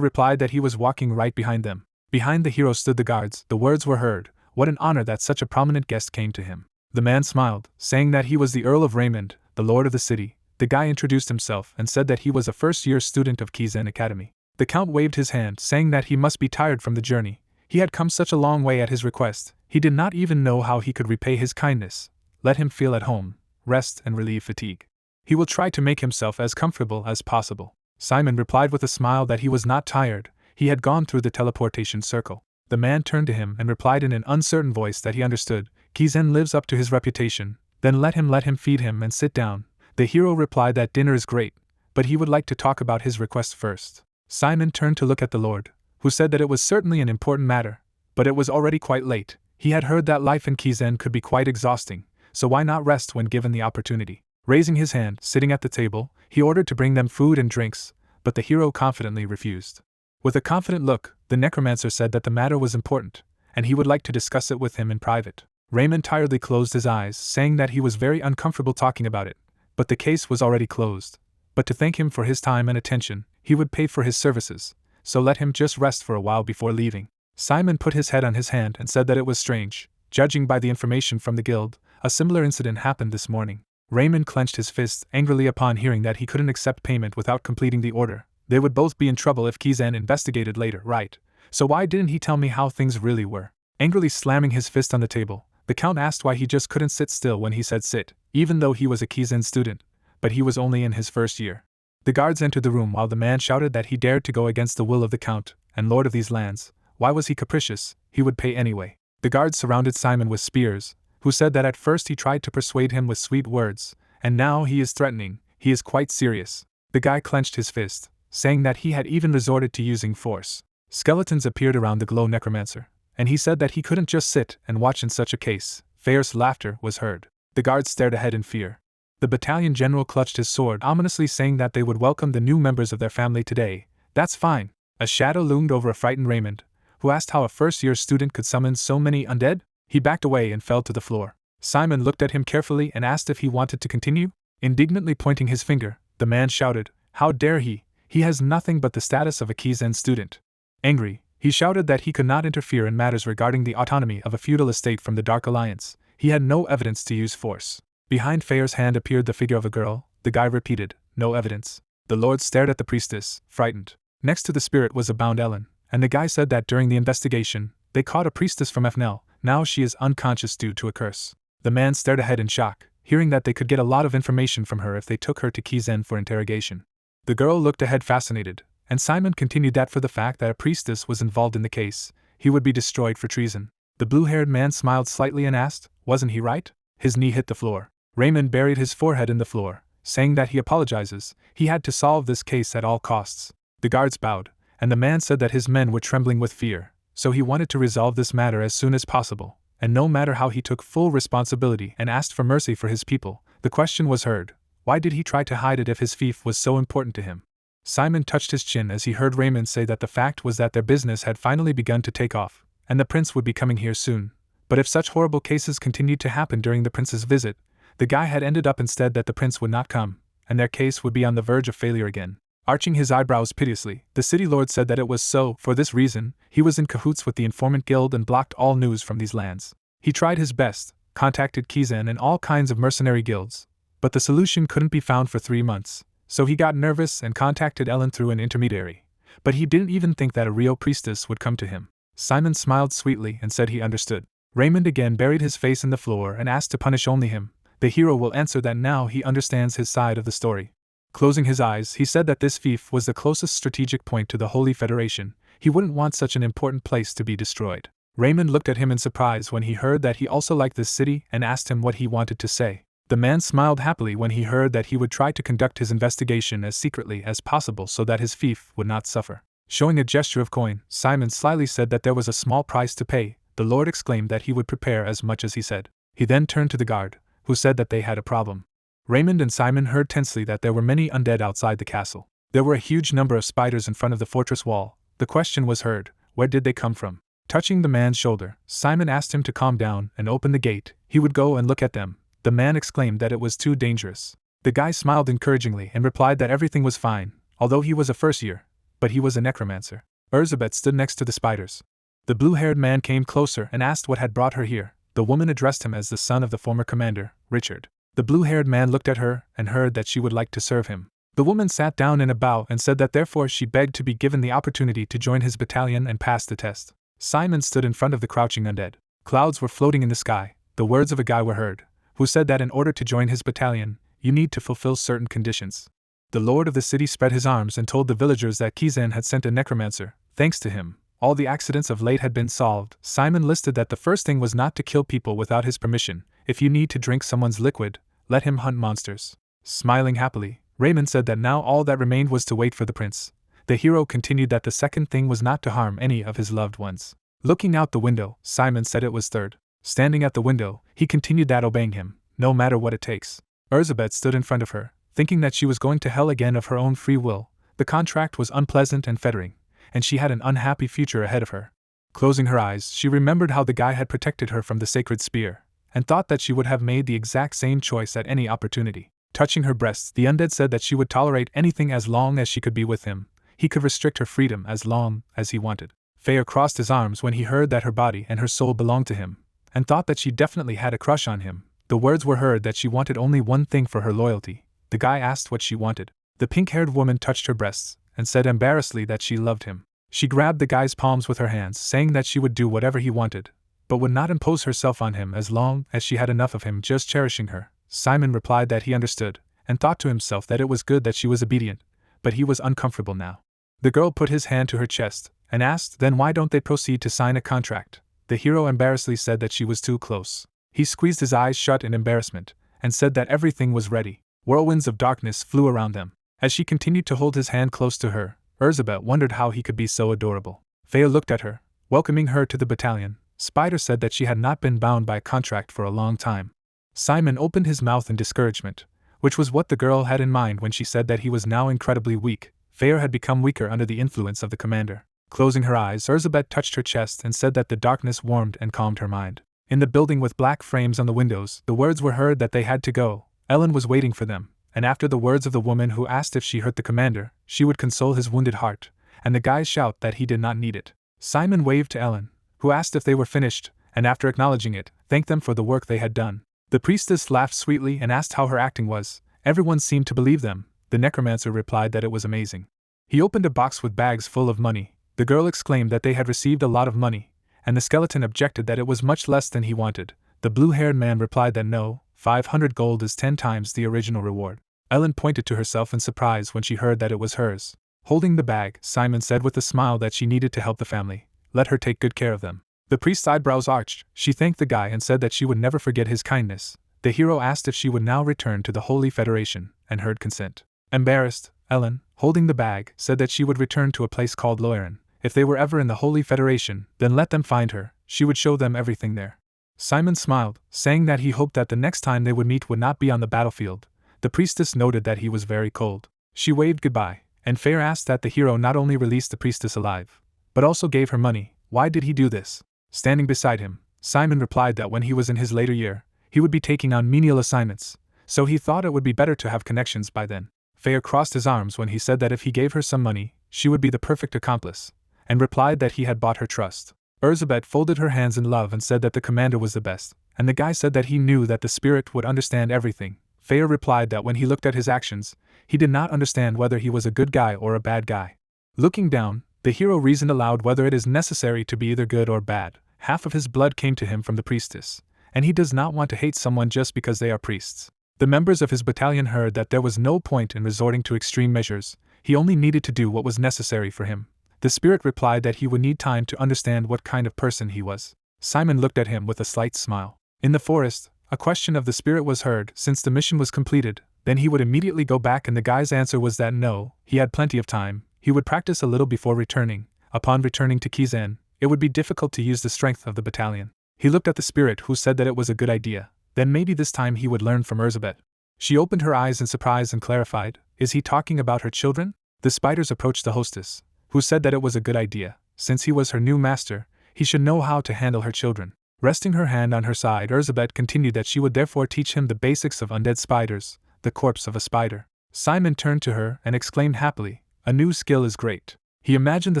replied that he was walking right behind them. Behind the hero stood the guards. The words were heard. What an honor that such a prominent guest came to him. The man smiled, saying that he was the Earl of Raymond, the lord of the city. The guy introduced himself and said that he was a first-year student of Kizen Academy. The count waved his hand, saying that he must be tired from the journey. He had come such a long way at his request. He did not even know how he could repay his kindness. Let him feel at home, rest and relieve fatigue. He will try to make himself as comfortable as possible. Simon replied with a smile that he was not tired. He had gone through the teleportation circle. The man turned to him and replied in an uncertain voice that he understood. Kizen lives up to his reputation. Then let him feed him and sit down. The hero replied that dinner is great, but he would like to talk about his request first. Simon turned to look at the Lord, who said that it was certainly an important matter, but it was already quite late. He had heard that life in Kizen could be quite exhausting, so why not rest when given the opportunity? Raising his hand, sitting at the table, he ordered to bring them food and drinks, but the hero confidently refused. With a confident look, the necromancer said that the matter was important, and he would like to discuss it with him in private. Raymond tiredly closed his eyes, saying that he was very uncomfortable talking about it, but the case was already closed. But to thank him for his time and attention, he would pay for his services, so let him just rest for a while before leaving. Simon put his head on his hand and said that it was strange. Judging by the information from the guild, a similar incident happened this morning. Raymond clenched his fists angrily upon hearing that he couldn't accept payment without completing the order. They would both be in trouble if Kizen investigated later, right? So why didn't he tell me how things really were? Angrily slamming his fist on the table, the count asked why he just couldn't sit still when he said sit, even though he was a Kizen student, but he was only in his first year. The guards entered the room while the man shouted that he dared to go against the will of the count and lord of these lands. Why was he capricious? He would pay anyway. The guards surrounded Simon with spears, who said that at first he tried to persuade him with sweet words, and now he is threatening. He is quite serious. The guy clenched his fist, saying that he had even resorted to using force. Skeletons appeared around the glow necromancer, and he said that he couldn't just sit and watch in such a case. Feyre's laughter was heard. The guards stared ahead in fear. The battalion general clutched his sword, ominously saying that they would welcome the new members of their family today. That's fine. A shadow loomed over a frightened Raymond, who asked how a first-year student could summon so many undead. He backed away and fell to the floor. Simon looked at him carefully and asked if he wanted to continue. Indignantly pointing his finger, the man shouted, "How dare he? He has nothing but the status of a Kizen student." Angry, he shouted that he could not interfere in matters regarding the autonomy of a feudal estate from the Dark Alliance. He had no evidence to use force. Behind Feyre's hand appeared the figure of a girl. The guy repeated, "No evidence." The lord stared at the priestess, frightened. Next to the spirit was a bound Ellen, and the guy said that during the investigation, they caught a priestess from FNL. Now she is unconscious due to a curse. The man stared ahead in shock, hearing that they could get a lot of information from her if they took her to Kizen for interrogation. The girl looked ahead fascinated, and Simon continued that for the fact that a priestess was involved in the case, he would be destroyed for treason. The blue-haired man smiled slightly and asked, "Wasn't he right?" His knee hit the floor. Raymond buried his forehead in the floor, saying that he apologizes. He had to solve this case at all costs. The guards bowed, and the man said that his men were trembling with fear. so he wanted to resolve this matter as soon as possible, and no matter how he took full responsibility and asked for mercy for his people, the question was heard, why did he try to hide it if his fief was so important to him? Simon touched his chin as he heard Raymond say that the fact was that their business had finally begun to take off, and the prince would be coming here soon. But if such horrible cases continued to happen during the prince's visit, the guy had ended up instead that the prince would not come, and their case would be on the verge of failure again. Arching his eyebrows piteously, the city lord said that it was so. For this reason, he was in cahoots with the informant guild and blocked all news from these lands. He tried his best, contacted Kizen and all kinds of mercenary guilds, but the solution couldn't be found for 3 months, so he got nervous and contacted Ellen through an intermediary. But he didn't even think that a real priestess would come to him. Simon smiled sweetly and said he understood. Raymond again buried his face in the floor and asked to punish only him. The hero will answer that now he understands his side of the story. Closing his eyes, he said that this fief was the closest strategic point to the Holy Federation. He wouldn't want such an important place to be destroyed. Raymond looked at him in surprise when he heard that he also liked this city and asked him what he wanted to say. The man smiled happily when he heard that he would try to conduct his investigation as secretly as possible so that his fief would not suffer. Showing a gesture of coin, Simon slyly said that there was a small price to pay. The lord exclaimed that he would prepare as much as he said. He then turned to the guard, who said that they had a problem. Raymond and Simon heard tensely that there were many undead outside the castle. There were a huge number of spiders in front of the fortress wall. The question was heard, where did they come from? Touching the man's shoulder, Simon asked him to calm down and open the gate. He would go and look at them. The man exclaimed that it was too dangerous. The guy smiled encouragingly and replied that everything was fine, although he was a first year, but he was a necromancer. Elizabeth stood next to the spiders. The blue-haired man came closer and asked what had brought her here. The woman addressed him as the son of the former commander, Richard. The blue-haired man looked at her and heard that she would like to serve him. The woman sat down in a bow and said that therefore she begged to be given the opportunity to join his battalion and pass the test. Simon stood in front of the crouching undead. Clouds were floating in the sky. The words of a guy were heard, who said that in order to join his battalion, you need to fulfill certain conditions. The lord of the city spread his arms and told the villagers that Kizen had sent a necromancer. Thanks to him, all the accidents of late had been solved. Simon listed that the first thing was not to kill people without his permission. If you need to drink someone's liquid, let him hunt monsters. Smiling happily, Raymond said that now all that remained was to wait for the prince. The hero continued that the second thing was not to harm any of his loved ones. Looking out the window, Simon said it was third. Standing at the window, he continued that obeying him, no matter what it takes. Elizabeth stood in front of her, thinking that she was going to hell again of her own free will. The contract was unpleasant and fettering, and she had an unhappy future ahead of her. Closing her eyes, she remembered how the guy had protected her from the sacred spear, and thought that she would have made the exact same choice at any opportunity. Touching her breasts, the undead said that she would tolerate anything as long as she could be with him. He could restrict her freedom as long as he wanted. Feyre crossed his arms when he heard that her body and her soul belonged to him, and thought that she definitely had a crush on him. The words were heard that she wanted only one thing for her loyalty. The guy asked what she wanted. The pink-haired woman touched her breasts, and said embarrassedly that she loved him. She grabbed the guy's palms with her hands, saying that she would do whatever he wanted, but would not impose herself on him as long as she had enough of him just cherishing her. Simon replied that he understood, and thought to himself that it was good that she was obedient, but he was uncomfortable now. The girl put his hand to her chest, and asked then why don't they proceed to sign a contract. The hero embarrassedly said that she was too close. He squeezed his eyes shut in embarrassment, and said that everything was ready. Whirlwinds of darkness flew around them. As she continued to hold his hand close to her, Elizabeth wondered how he could be so adorable. Feyre looked at her, welcoming her to the battalion. Spider said that she had not been bound by a contract for a long time. Simon opened his mouth in discouragement, which was what the girl had in mind when she said that he was now incredibly weak. Feyre had become weaker under the influence of the commander. Closing her eyes, Elizabeth touched her chest and said that the darkness warmed and calmed her mind. In the building with black frames on the windows, the words were heard that they had to go. Ellen was waiting for them, and after the words of the woman who asked if she hurt the commander, she would console his wounded heart, and the guy's shout that he did not need it. Simon waved to Ellen, who asked if they were finished, and after acknowledging it, thanked them for the work they had done. The priestess laughed sweetly and asked how her acting was. Everyone seemed to believe them. The necromancer replied that it was amazing. He opened a box with bags full of money. The girl exclaimed that they had received a lot of money, and the skeleton objected that it was much less than he wanted. The blue-haired man replied that no, 500 gold is 10 times the original reward. Ellen pointed to herself in surprise when she heard that it was hers. Holding the bag, Simon said with a smile that she needed to help the family. Let her take good care of them. The priest's eyebrows arched. She thanked the guy and said that she would never forget his kindness. The hero asked if she would now return to the Holy Federation, and heard consent. Embarrassed, Ellen, holding the bag, said that she would return to a place called Loiren. If they were ever in the Holy Federation, then let them find her, she would show them everything there. Simon smiled, saying that he hoped that the next time they would meet would not be on the battlefield. The priestess noted that he was very cold. She waved goodbye, and Fair asked that the hero not only release the priestess alive, but also gave her money. Why did he do this? Standing beside him, Simon replied that when he was in his later year, he would be taking on menial assignments, so he thought it would be better to have connections by then. Fair crossed his arms when he said that if he gave her some money, she would be the perfect accomplice, and replied that he had bought her trust. Elizabeth folded her hands in love and said that the commander was the best, and the guy said that he knew that the spirit would understand everything. Fair replied that when he looked at his actions, he did not understand whether he was a good guy or a bad guy. Looking down, the hero reasoned aloud whether it is necessary to be either good or bad. Half of his blood came to him from the priestess, and he does not want to hate someone just because they are priests. The members of his battalion heard that there was no point in resorting to extreme measures, he only needed to do what was necessary for him. The spirit replied that he would need time to understand what kind of person he was. Simon looked at him with a slight smile. In the forest, a question of the spirit was heard since the mission was completed, then he would immediately go back, and the guy's answer was that no, he had plenty of time, he would practice a little before returning. Upon returning to Kizen, it would be difficult to use the strength of the battalion. He looked at the spirit who said that it was a good idea, then maybe this time he would learn from Elizabeth. She opened her eyes in surprise and clarified, is he talking about her children? The spiders approached the hostess, who said that it was a good idea, since he was her new master, he should know how to handle her children. Resting her hand on her side, Elizabeth continued that she would therefore teach him the basics of undead spiders, the corpse of a spider. Simon turned to her and exclaimed happily, a new skill is great. He imagined the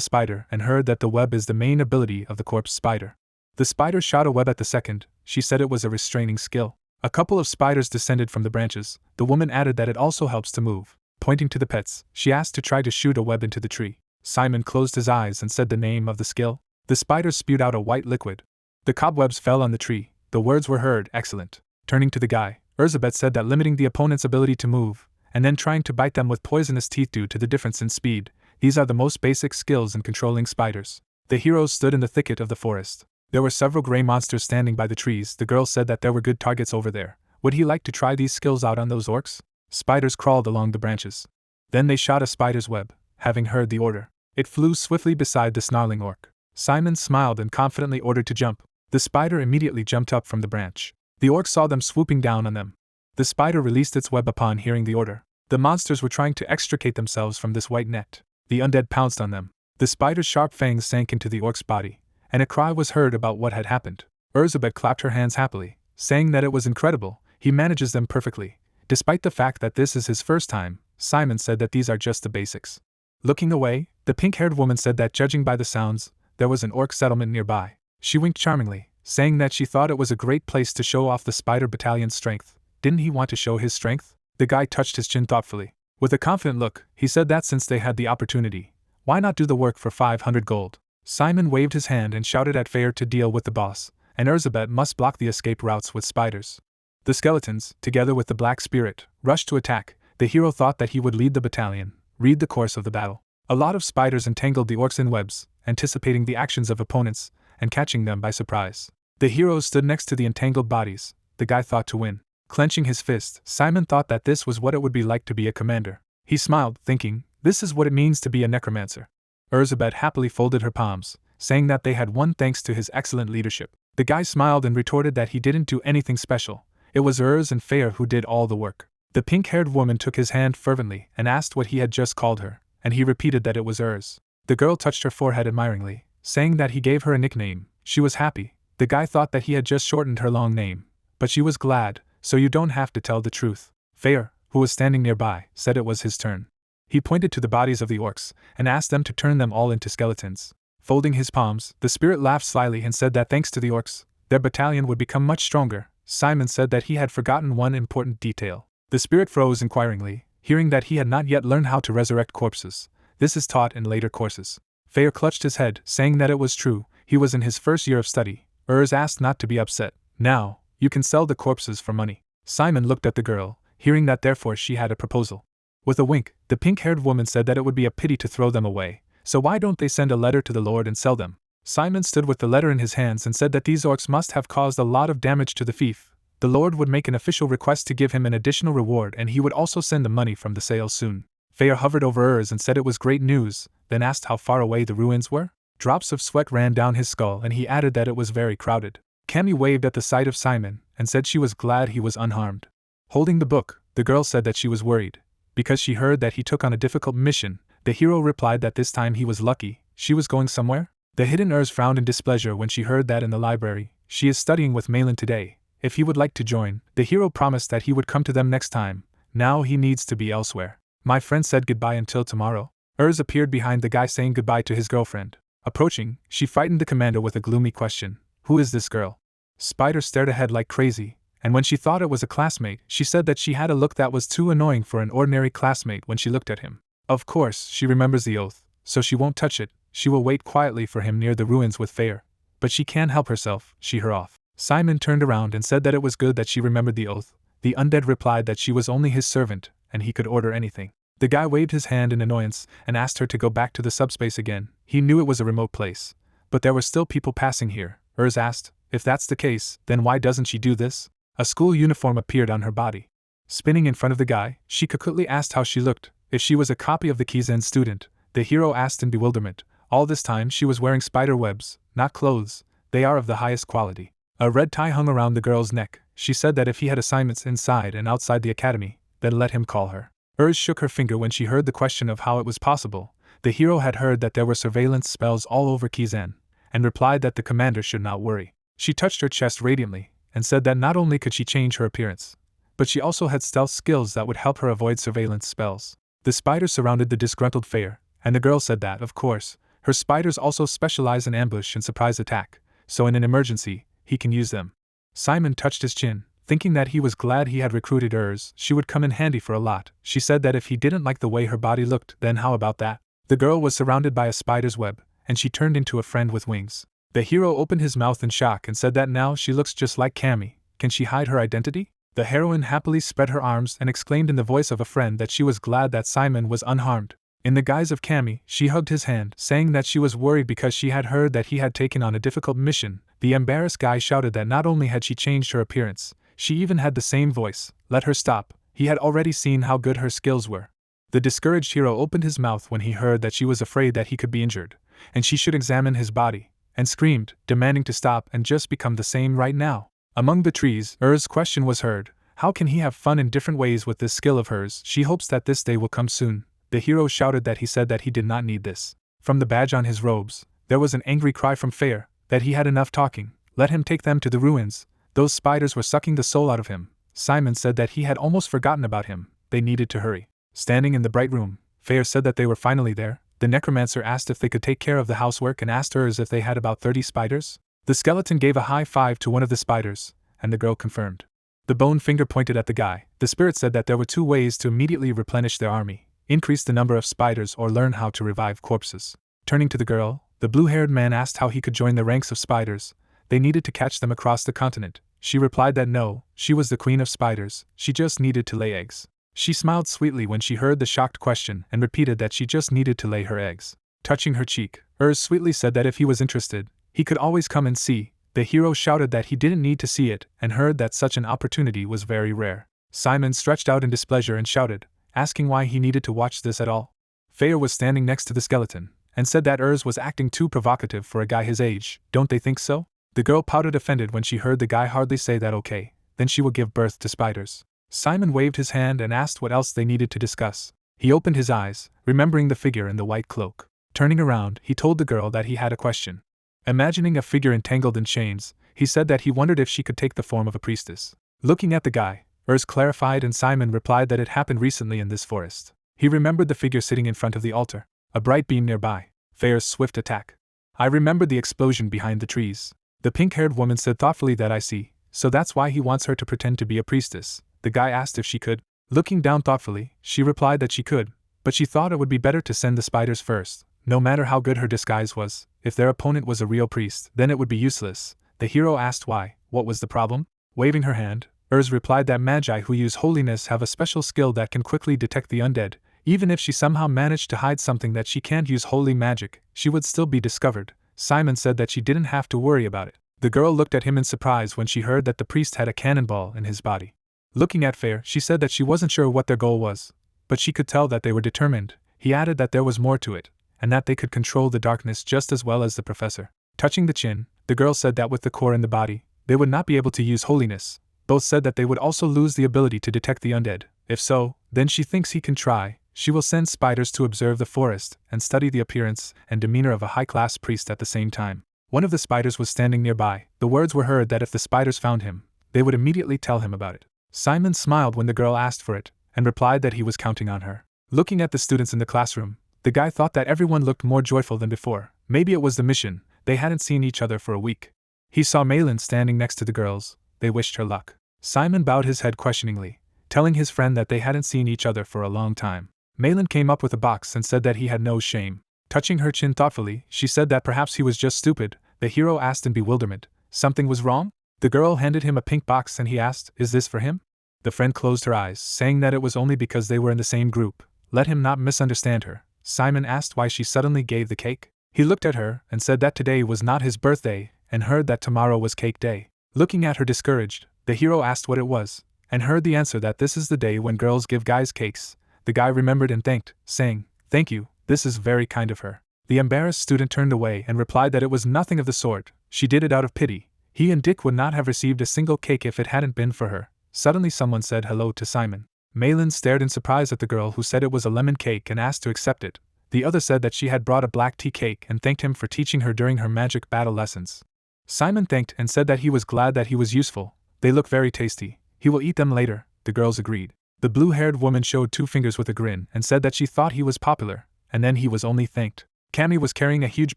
spider and heard that the web is the main ability of the corpse spider. The spider shot a web at the second, she said it was a restraining skill. A couple of spiders descended from the branches, the woman added that it also helps to move. Pointing to the pets, she asked to try to shoot a web into the tree. Simon closed his eyes and said the name of the skill. The spiders spewed out a white liquid. The cobwebs fell on the tree. The words were heard, excellent. Turning to the guy, Elizabeth said that limiting the opponent's ability to move, and then trying to bite them with poisonous teeth due to the difference in speed, these are the most basic skills in controlling spiders. The heroes stood in the thicket of the forest. There were several gray monsters standing by the trees. The girl said that there were good targets over there. Would he like to try these skills out on those orcs? Spiders crawled along the branches. Then they shot a spider's web, having heard the order. It flew swiftly beside the snarling orc. Simon smiled and confidently ordered to jump. The spider immediately jumped up from the branch. The orc saw them swooping down on them. The spider released its web upon hearing the order. The monsters were trying to extricate themselves from this white net. The undead pounced on them. The spider's sharp fangs sank into the orc's body, and a cry was heard about what had happened. Elizabeth clapped her hands happily, saying that it was incredible, he manages them perfectly. Despite the fact that this is his first time, Simon said that these are just the basics. Looking away, the pink-haired woman said that judging by the sounds, there was an orc settlement nearby. She winked charmingly, saying that she thought it was a great place to show off the spider battalion's strength. Didn't he want to show his strength? The guy touched his chin thoughtfully. With a confident look, he said that since they had the opportunity, why not do the work for 500 gold? Simon waved his hand and shouted at Fair to deal with the boss, and Elizabeth must block the escape routes with spiders. The skeletons, together with the black spirit, rushed to attack. The hero thought that he would lead the battalion, read the course of the battle. A lot of spiders entangled the orcs in webs, anticipating the actions of opponents, and catching them by surprise. The heroes stood next to the entangled bodies. The guy thought to win. Clenching his fist, Simon thought that this was what it would be like to be a commander. He smiled, thinking, this is what it means to be a necromancer. Elizabeth happily folded her palms, saying that they had won thanks to his excellent leadership. The guy smiled and retorted that he didn't do anything special. It was and Fair who did all the work. The pink-haired woman took his hand fervently and asked what he had just called her, and he repeated that it was The girl touched her forehead admiringly, saying that he gave her a nickname. She was happy. The guy thought that he had just shortened her long name, but she was glad, so you don't have to tell the truth. Fair, who was standing nearby, said it was his turn. He pointed to the bodies of the orcs, and asked them to turn them all into skeletons. Folding his palms, the spirit laughed slyly and said that thanks to the orcs, their battalion would become much stronger. Simon said that he had forgotten one important detail. The spirit froze inquiringly, hearing that he had not yet learned how to resurrect corpses. This is taught in later courses. Fair clutched his head, saying that it was true, he was in his first year of study. Asked not to be upset. Now, you can sell the corpses for money. Simon looked at the girl, hearing that therefore she had a proposal. With a wink, the pink-haired woman said that it would be a pity to throw them away, so why don't they send a letter to the Lord and sell them? Simon stood with the letter in his hands and said that these orcs must have caused a lot of damage to the fief. The Lord would make an official request to give him an additional reward, and he would also send the money from the sale soon. Fair hovered over Urs and said it was great news, then asked how far away the ruins were. Drops of sweat ran down his skull and he added that it was very crowded. Cammy waved at the sight of Simon and said she was glad he was unharmed. Holding the book, the girl said that she was worried, because she heard that he took on a difficult mission. The hero replied that this time he was lucky. She was going somewhere? The hidden Urs frowned in displeasure when she heard that in the library. She is studying with Malin today. If he would like to join, the hero promised that he would come to them next time. Now he needs to be elsewhere. My friend said goodbye until tomorrow. Urs appeared behind the guy saying goodbye to his girlfriend. Approaching, she frightened the commander with a gloomy question. Who is this girl? Spider stared ahead like crazy, and when she thought it was a classmate, she said that she had a look that was too annoying for an ordinary classmate when she looked at him. Of course, she remembers the oath, so she won't touch it. She will wait quietly for him near the ruins with Fair. But she can't help herself, she her off. Simon turned around and said that it was good that she remembered the oath. The undead replied that she was only his servant, and he could order anything. The guy waved his hand in annoyance and asked her to go back to the subspace again. He knew it was a remote place, but there were still people passing here. Urs asked, if that's the case, then why doesn't she do this? A school uniform appeared on her body. Spinning in front of the guy, she quickly asked how she looked, if she was a copy of the Kizen student. The hero asked in bewilderment. All this time she was wearing spider webs, not clothes. They are of the highest quality. A red tie hung around the girl's neck. She said that if he had assignments inside and outside the academy, then let him call her. Urs shook her finger when she heard the question of how it was possible. The hero had heard that there were surveillance spells all over Kizen, and replied that the commander should not worry. She touched her chest radiantly, and said that not only could she change her appearance, but she also had stealth skills that would help her avoid surveillance spells. The spiders surrounded the disgruntled Fair, and the girl said that, of course, her spiders also specialize in ambush and surprise attack, so in an emergency, he can use them. Simon touched his chin, thinking that he was glad he had recruited Urs. She would come in handy for a lot. She said that if he didn't like the way her body looked, then how about that? The girl was surrounded by a spider's web, and she turned into a friend with wings. The hero opened his mouth in shock and said that now she looks just like Cammy. Can she hide her identity? The heroine happily spread her arms and exclaimed in the voice of a friend that she was glad that Simon was unharmed. In the guise of Cammy, she hugged his hand, saying that she was worried because she had heard that he had taken on a difficult mission. The embarrassed guy shouted that not only had she changed her appearance, she even had the same voice. Let her stop. He had already seen how good her skills were. The discouraged hero opened his mouth when he heard that she was afraid that he could be injured, and she should examine his body, and screamed, demanding to stop and just become the same right now. Among the trees, Ur's question was heard. How can he have fun in different ways with this skill of hers? She hopes that this day will come soon. The hero shouted that he said that he did not need this. From the badge on his robes, there was an angry cry from Fair, that he had enough talking. Let him take them to the ruins. Those spiders were sucking the soul out of him. Simon said that he had almost forgotten about him. They needed to hurry. Standing in the bright room, Fair said that they were finally there. The Necromancer asked if they could take care of the housework and asked her as if they had about 30 spiders. The skeleton gave a high five to one of the spiders, and the girl confirmed. The bone finger pointed at the guy. The spirit said that there were 2 ways to immediately replenish their army: increase the number of spiders or learn how to revive corpses. Turning to the girl, the blue-haired man asked how he could join the ranks of spiders. They needed to catch them across the continent. She replied that no, she was the queen of spiders, she just needed to lay eggs. She smiled sweetly when she heard the shocked question and repeated that she just needed to lay her eggs. Touching her cheek, Urs sweetly said that if he was interested, he could always come and see. The hero shouted that he didn't need to see it and heard that such an opportunity was very rare. Simon stretched out in displeasure and shouted, asking why he needed to watch this at all. Fair was standing next to the skeleton, and said that Urs was acting too provocative for a guy his age. Don't they think so? The girl pouted offended when she heard the guy hardly say that okay, then she will give birth to spiders. Simon waved his hand and asked what else they needed to discuss. He opened his eyes, remembering the figure in the white cloak. Turning around, he told the girl that he had a question. Imagining a figure entangled in chains, he said that he wondered if she could take the form of a priestess. Looking at the guy, Urs clarified and Simon replied that it happened recently in this forest. He remembered the figure sitting in front of the altar, a bright beam nearby, Fair's swift attack. I remembered the explosion behind the trees. The pink-haired woman said thoughtfully that I see, so that's why he wants her to pretend to be a priestess. The guy asked if she could. Looking down thoughtfully, she replied that she could, but she thought it would be better to send the spiders first. No matter how good her disguise was, if their opponent was a real priest, then it would be useless. The hero asked why. What was the problem? Waving her hand, Urs replied that magi who use holiness have a special skill that can quickly detect the undead. Even if she somehow managed to hide something that she can't use holy magic, she would still be discovered. Simon said that she didn't have to worry about it. The girl looked at him in surprise when she heard that the priest had a cannonball in his body. Looking at Fair, she said that she wasn't sure what their goal was, but she could tell that they were determined. He added that there was more to it, and that they could control the darkness just as well as the professor. Touching the chin, the girl said that with the core in the body, they would not be able to use holiness. Both said that they would also lose the ability to detect the undead. If so, then she thinks he can try. She will send spiders to observe the forest and study the appearance and demeanor of a high-class priest at the same time. One of the spiders was standing nearby. The words were heard that if the spiders found him, they would immediately tell him about it. Simon smiled when the girl asked for it, and replied that he was counting on her. Looking at the students in the classroom, the guy thought that everyone looked more joyful than before. Maybe it was the mission. They hadn't seen each other for a week. He saw Malin standing next to the girls. They wished her luck. Simon bowed his head questioningly, telling his friend that they hadn't seen each other for a long time. Malin came up with a box and said that he had no shame. Touching her chin thoughtfully, she said that perhaps he was just stupid. The hero asked in bewilderment, "Something was wrong?" The girl handed him a pink box and he asked, "Is this for him?" The friend closed her eyes, saying that it was only because they were in the same group. Let him not misunderstand her. Simon asked why she suddenly gave the cake. He looked at her and said that today was not his birthday, and heard that tomorrow was cake day. Looking at her discouraged, the hero asked what it was, and heard the answer that this is the day when girls give guys cakes. The guy remembered and thanked, saying, "Thank you, this is very kind of her." The embarrassed student turned away and replied that it was nothing of the sort. She did it out of pity. He and Dick would not have received a single cake if it hadn't been for her. Suddenly someone said hello to Simon. Malin stared in surprise at the girl who said it was a lemon cake and asked to accept it. The other said that she had brought a black tea cake and thanked him for teaching her during her magic battle lessons. Simon thanked and said that he was glad that he was useful. "They look very tasty. He will eat them later," the girls agreed. The blue-haired woman showed 2 fingers with a grin and said that she thought he was popular, and then he was only thanked. Cammy was carrying a huge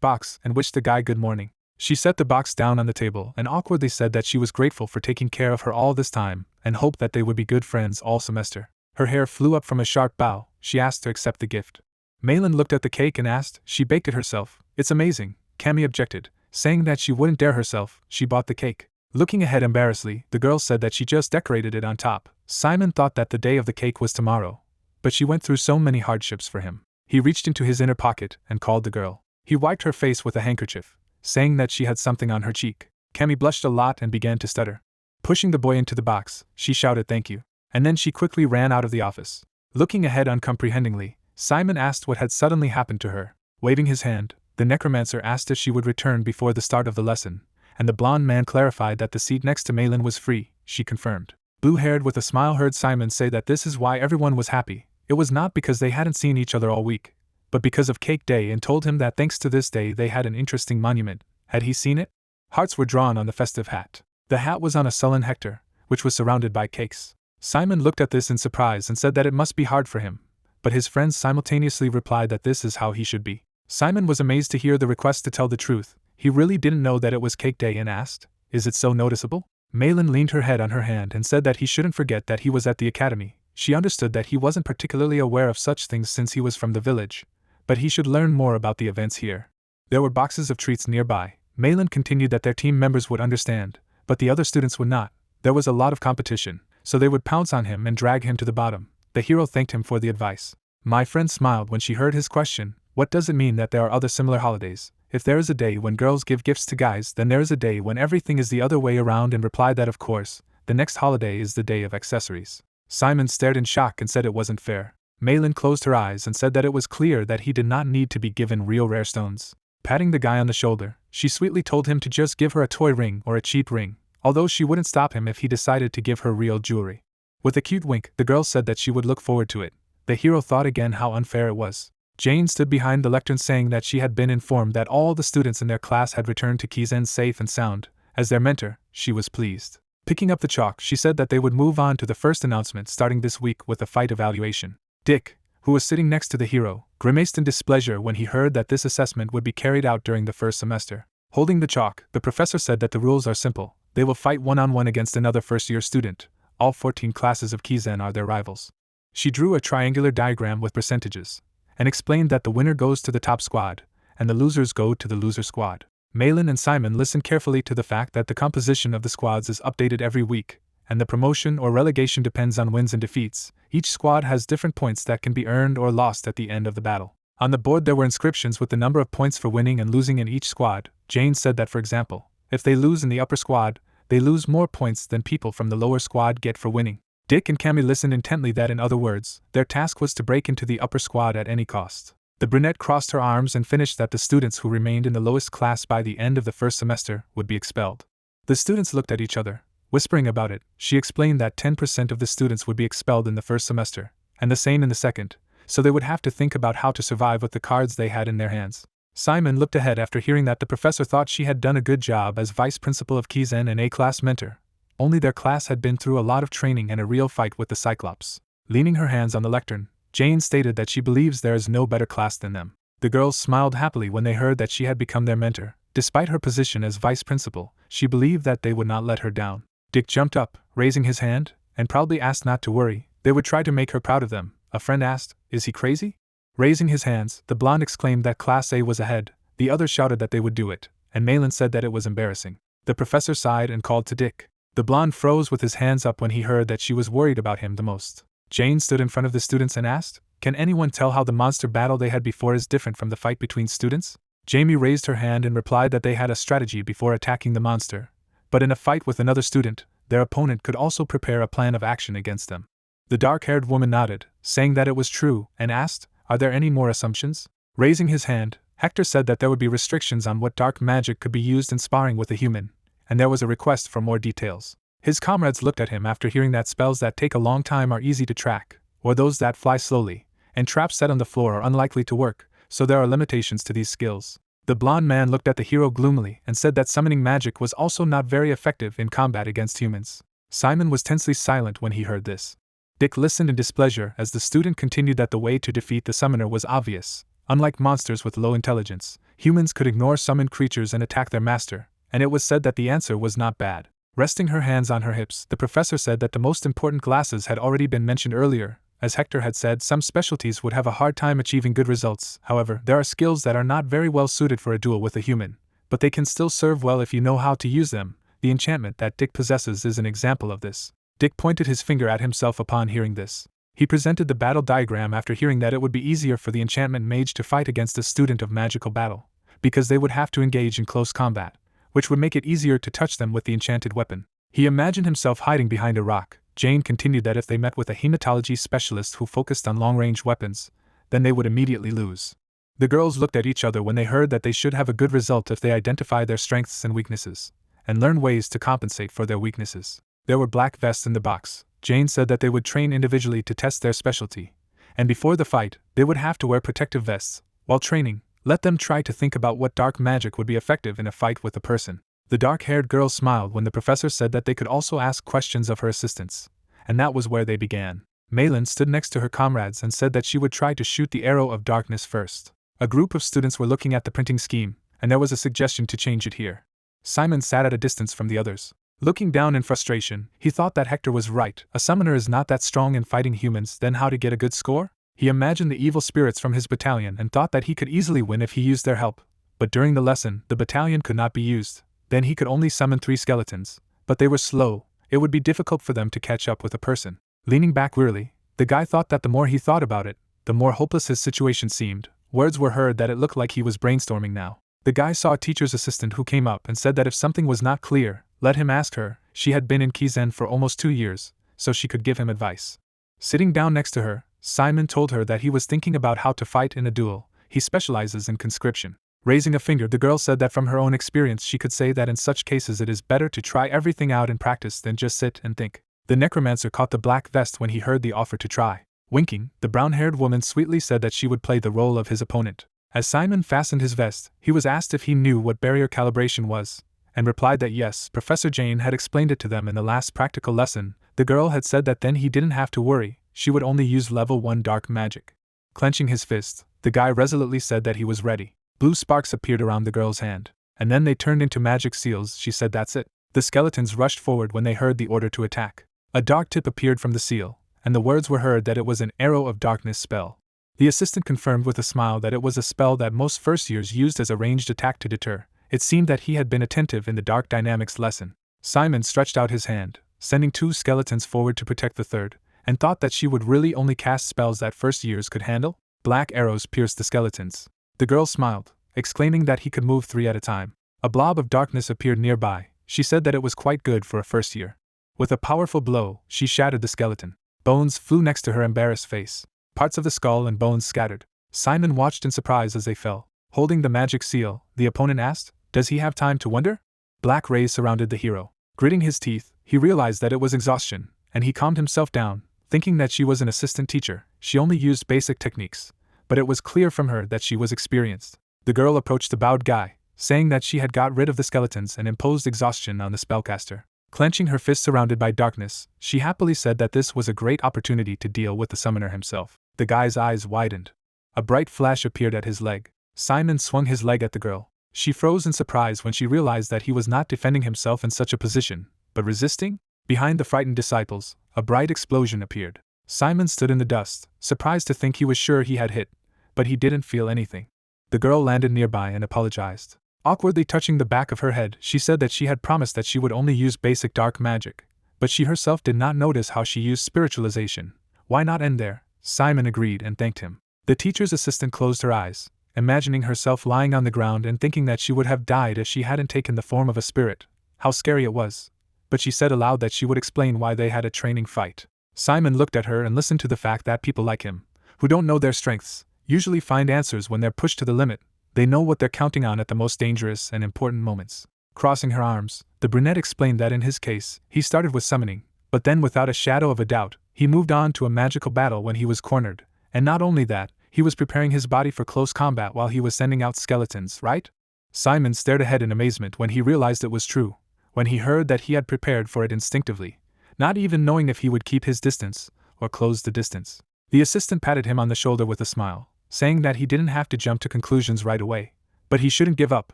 box and wished the guy good morning. She set the box down on the table and awkwardly said that she was grateful for taking care of her all this time and hoped that they would be good friends all semester. Her hair flew up from a sharp bow. She asked to accept the gift. Malin looked at the cake and asked, "She baked it herself." "It's amazing," Cammy objected, saying that she wouldn't dare herself. She bought the cake. Looking ahead embarrassedly, the girl said that she just decorated it on top. Simon thought that the day of the cake was tomorrow, but she went through so many hardships for him. He reached into his inner pocket and called the girl. He wiped her face with a handkerchief, saying that she had something on her cheek. Cammy blushed a lot and began to stutter. Pushing the boy into the box, she shouted "thank you," and then she quickly ran out of the office. Looking ahead uncomprehendingly, Simon asked what had suddenly happened to her. Waving his hand, the necromancer asked if she would return before the start of the lesson, and the blonde man clarified that the seat next to Malin was free. She confirmed. Blue-haired with a smile heard Simon say that this is why everyone was happy. It was not because they hadn't seen each other all week, but because of Cake Day, and told him that thanks to this day they had an interesting monument. Had he seen it? Hearts were drawn on the festive hat. The hat was on a sullen Hector, which was surrounded by cakes. Simon looked at this in surprise and said that it must be hard for him, but his friends simultaneously replied that this is how he should be. Simon was amazed to hear the request to tell the truth. He really didn't know that it was Cake Day and asked, "Is it so noticeable?" Malin leaned her head on her hand and said that he shouldn't forget that he was at the academy. She understood that he wasn't particularly aware of such things since he was from the village, but he should learn more about the events here. There were boxes of treats nearby. Malin continued that their team members would understand, but the other students would not. There was a lot of competition, so they would pounce on him and drag him to the bottom. The hero thanked him for the advice. My friend smiled when she heard his question. What does it mean that there are other similar holidays? If there is a day when girls give gifts to guys, then there is a day when everything is the other way around, and replied that of course, the next holiday is the day of accessories. Simon stared in shock and said it wasn't fair. Malin closed her eyes and said that it was clear that he did not need to be given real rare stones. Patting the guy on the shoulder, she sweetly told him to just give her a toy ring or a cheap ring, although she wouldn't stop him if he decided to give her real jewelry. With a cute wink, the girl said that she would look forward to it. The hero thought again how unfair it was. Jane stood behind the lectern saying that she had been informed that all the students in their class had returned to Kizen safe and sound. As their mentor, she was pleased. Picking up the chalk, she said that they would move on to the first announcement starting this week with a fight evaluation. Dick, who was sitting next to the hero, grimaced in displeasure when he heard that this assessment would be carried out during the first semester. Holding the chalk, the professor said that the rules are simple. They will fight one-on-one against another first-year student. All 14 classes of Kizen are their rivals. She drew a triangular diagram with percentages, and explained that the winner goes to the top squad, and the losers go to the loser squad. Malin and Simon listened carefully to the fact that the composition of the squads is updated every week, and the promotion or relegation depends on wins and defeats. Each squad has different points that can be earned or lost at the end of the battle. On the board there were inscriptions with the number of points for winning and losing in each squad. Jane said that, for example, if they lose in the upper squad, they lose more points than people from the lower squad get for winning. Dick and Cammy listened intently. That, in other words, their task was to break into the upper squad at any cost. The brunette crossed her arms and finished that the students who remained in the lowest class by the end of the first semester would be expelled. The students looked at each other, whispering about it. She explained that 10% of the students would be expelled in the first semester, and the same in the second, so they would have to think about how to survive with the cards they had in their hands. Simon looked ahead after hearing that the professor thought she had done a good job as vice principal of Kizen and A-class mentor. Only their class had been through a lot of training and a real fight with the Cyclops. Leaning her hands on the lectern, Jane stated that she believes there is no better class than them. The girls smiled happily when they heard that she had become their mentor. Despite her position as vice principal, she believed that they would not let her down. Dick jumped up, raising his hand, and proudly asked not to worry. They would try to make her proud of them. A friend asked, "Is he crazy?" Raising his hands, the blonde exclaimed that Class A was ahead. The others shouted that they would do it, and Malin said that it was embarrassing. The professor sighed and called to Dick. The blonde froze with his hands up when he heard that she was worried about him the most. Jane stood in front of the students and asked, "Can anyone tell how the monster battle they had before is different from the fight between students?" Jamie raised her hand and replied that they had a strategy before attacking the monster, but in a fight with another student, their opponent could also prepare a plan of action against them. The dark-haired woman nodded, saying that it was true, and asked, "Are there any more assumptions?" Raising his hand, Hector said that there would be restrictions on what dark magic could be used in sparring with a human, and there was a request for more details. His comrades looked at him after hearing that spells that take a long time are easy to track, or those that fly slowly, and traps set on the floor are unlikely to work, so there are limitations to these skills. The blonde man looked at the hero gloomily and said that summoning magic was also not very effective in combat against humans. Simon was tensely silent when he heard this. Dick listened in displeasure as the student continued that the way to defeat the summoner was obvious. Unlike monsters with low intelligence, humans could ignore summoned creatures and attack their master, and it was said that the answer was not bad. Resting her hands on her hips, the professor said that the most important classes had already been mentioned earlier. As Hector had said, some specialties would have a hard time achieving good results. However, there are skills that are not very well suited for a duel with a human, but they can still serve well if you know how to use them. The enchantment that Dick possesses is an example of this. Dick pointed his finger at himself upon hearing this. He presented the battle diagram after hearing that it would be easier for the enchantment mage to fight against a student of magical battle, because they would have to engage in close combat, which would make it easier to touch them with the enchanted weapon. He imagined himself hiding behind a rock. Jane continued that if they met with a hematology specialist who focused on long-range weapons, then they would immediately lose. The girls looked at each other when they heard that they should have a good result if they identify their strengths and weaknesses, and learn ways to compensate for their weaknesses. There were black vests in the box. Jane said that they would train individually to test their specialty, and before the fight, they would have to wear protective vests. While training, let them try to think about what dark magic would be effective in a fight with a person. The dark-haired girl smiled when the professor said that they could also ask questions of her assistants, and that was where they began. Malin stood next to her comrades and said that she would try to shoot the arrow of darkness first. A group of students were looking at the printing scheme, and there was a suggestion to change it here. Simon sat at a distance from the others. Looking down in frustration, he thought that Hector was right. A summoner is not that strong in fighting humans, then how to get a good score? He imagined the evil spirits from his battalion and thought that he could easily win if he used their help. But during the lesson, the battalion could not be used. Then he could only summon 3 skeletons, but they were slow. It would be difficult for them to catch up with a person. Leaning back wearily, the guy thought that the more he thought about it, the more hopeless his situation seemed. Words were heard that it looked like he was brainstorming now. The guy saw a teacher's assistant who came up and said that if something was not clear, let him ask her. She had been in Kizen for almost 2 years, so she could give him advice. Sitting down next to her, Simon told her that he was thinking about how to fight in a duel. He specializes in conscription. Raising a finger, the girl said that from her own experience she could say that in such cases it is better to try everything out in practice than just sit and think. The necromancer caught the black vest when he heard the offer to try. Winking, the brown-haired woman sweetly said that she would play the role of his opponent. As Simon fastened his vest, he was asked if he knew what barrier calibration was, and replied that yes, Professor Jane had explained it to them in the last practical lesson. The girl had said that then he didn't have to worry, she would only use level 1 dark magic. Clenching his fist, the guy resolutely said that he was ready. Blue sparks appeared around the girl's hand, and then they turned into magic seals. She said that's it. The skeletons rushed forward when they heard the order to attack. A dark tip appeared from the seal, and the words were heard that it was an arrow of darkness spell. The assistant confirmed with a smile that it was a spell that most first years used as a ranged attack to deter. It seemed that he had been attentive in the dark dynamics lesson. Simon stretched out his hand, sending 2 skeletons forward to protect the third, and thought that she would really only cast spells that first years could handle. Black arrows pierced the skeletons. The girl smiled, exclaiming that he could move 3 at a time. A blob of darkness appeared nearby. She said that it was quite good for a first year. With a powerful blow, she shattered the skeleton. Bones flew next to her embarrassed face. Parts of the skull and bones scattered. Simon watched in surprise as they fell. Holding the magic seal, the opponent asked, "Does he have time to wonder?" Black rays surrounded the hero. Gritting his teeth, he realized that it was exhaustion, and he calmed himself down, thinking that she was an assistant teacher. She only used basic techniques, but it was clear from her that she was experienced. The girl approached the bowed guy, saying that she had got rid of the skeletons and imposed exhaustion on the spellcaster. Clenching her fist surrounded by darkness, she happily said that this was a great opportunity to deal with the summoner himself. The guy's eyes widened. A bright flash appeared at his leg. Simon swung his leg at the girl. She froze in surprise when she realized that he was not defending himself in such a position, but resisting. Behind the frightened disciples, a bright explosion appeared. Simon stood in the dust, surprised to think he was sure he had hit, but he didn't feel anything. The girl landed nearby and apologized. Awkwardly touching the back of her head, she said that she had promised that she would only use basic dark magic, but she herself did not notice how she used spiritualization. Why not end there? Simon agreed and thanked him. The teacher's assistant closed her eyes, imagining herself lying on the ground and thinking that she would have died if she hadn't taken the form of a spirit. How scary it was. But she said aloud that she would explain why they had a training fight. Simon looked at her and listened to the fact that people like him, who don't know their strengths, usually find answers when they're pushed to the limit. They know what they're counting on at the most dangerous and important moments. Crossing her arms, the brunette explained that in his case, he started with summoning, but then without a shadow of a doubt, he moved on to a magical battle when he was cornered. And not only that, he was preparing his body for close combat while he was sending out skeletons, right? Simon stared ahead in amazement when he realized it was true, when he heard that he had prepared for it instinctively, not even knowing if he would keep his distance or close the distance. The assistant patted him on the shoulder with a smile, saying that he didn't have to jump to conclusions right away, but he shouldn't give up.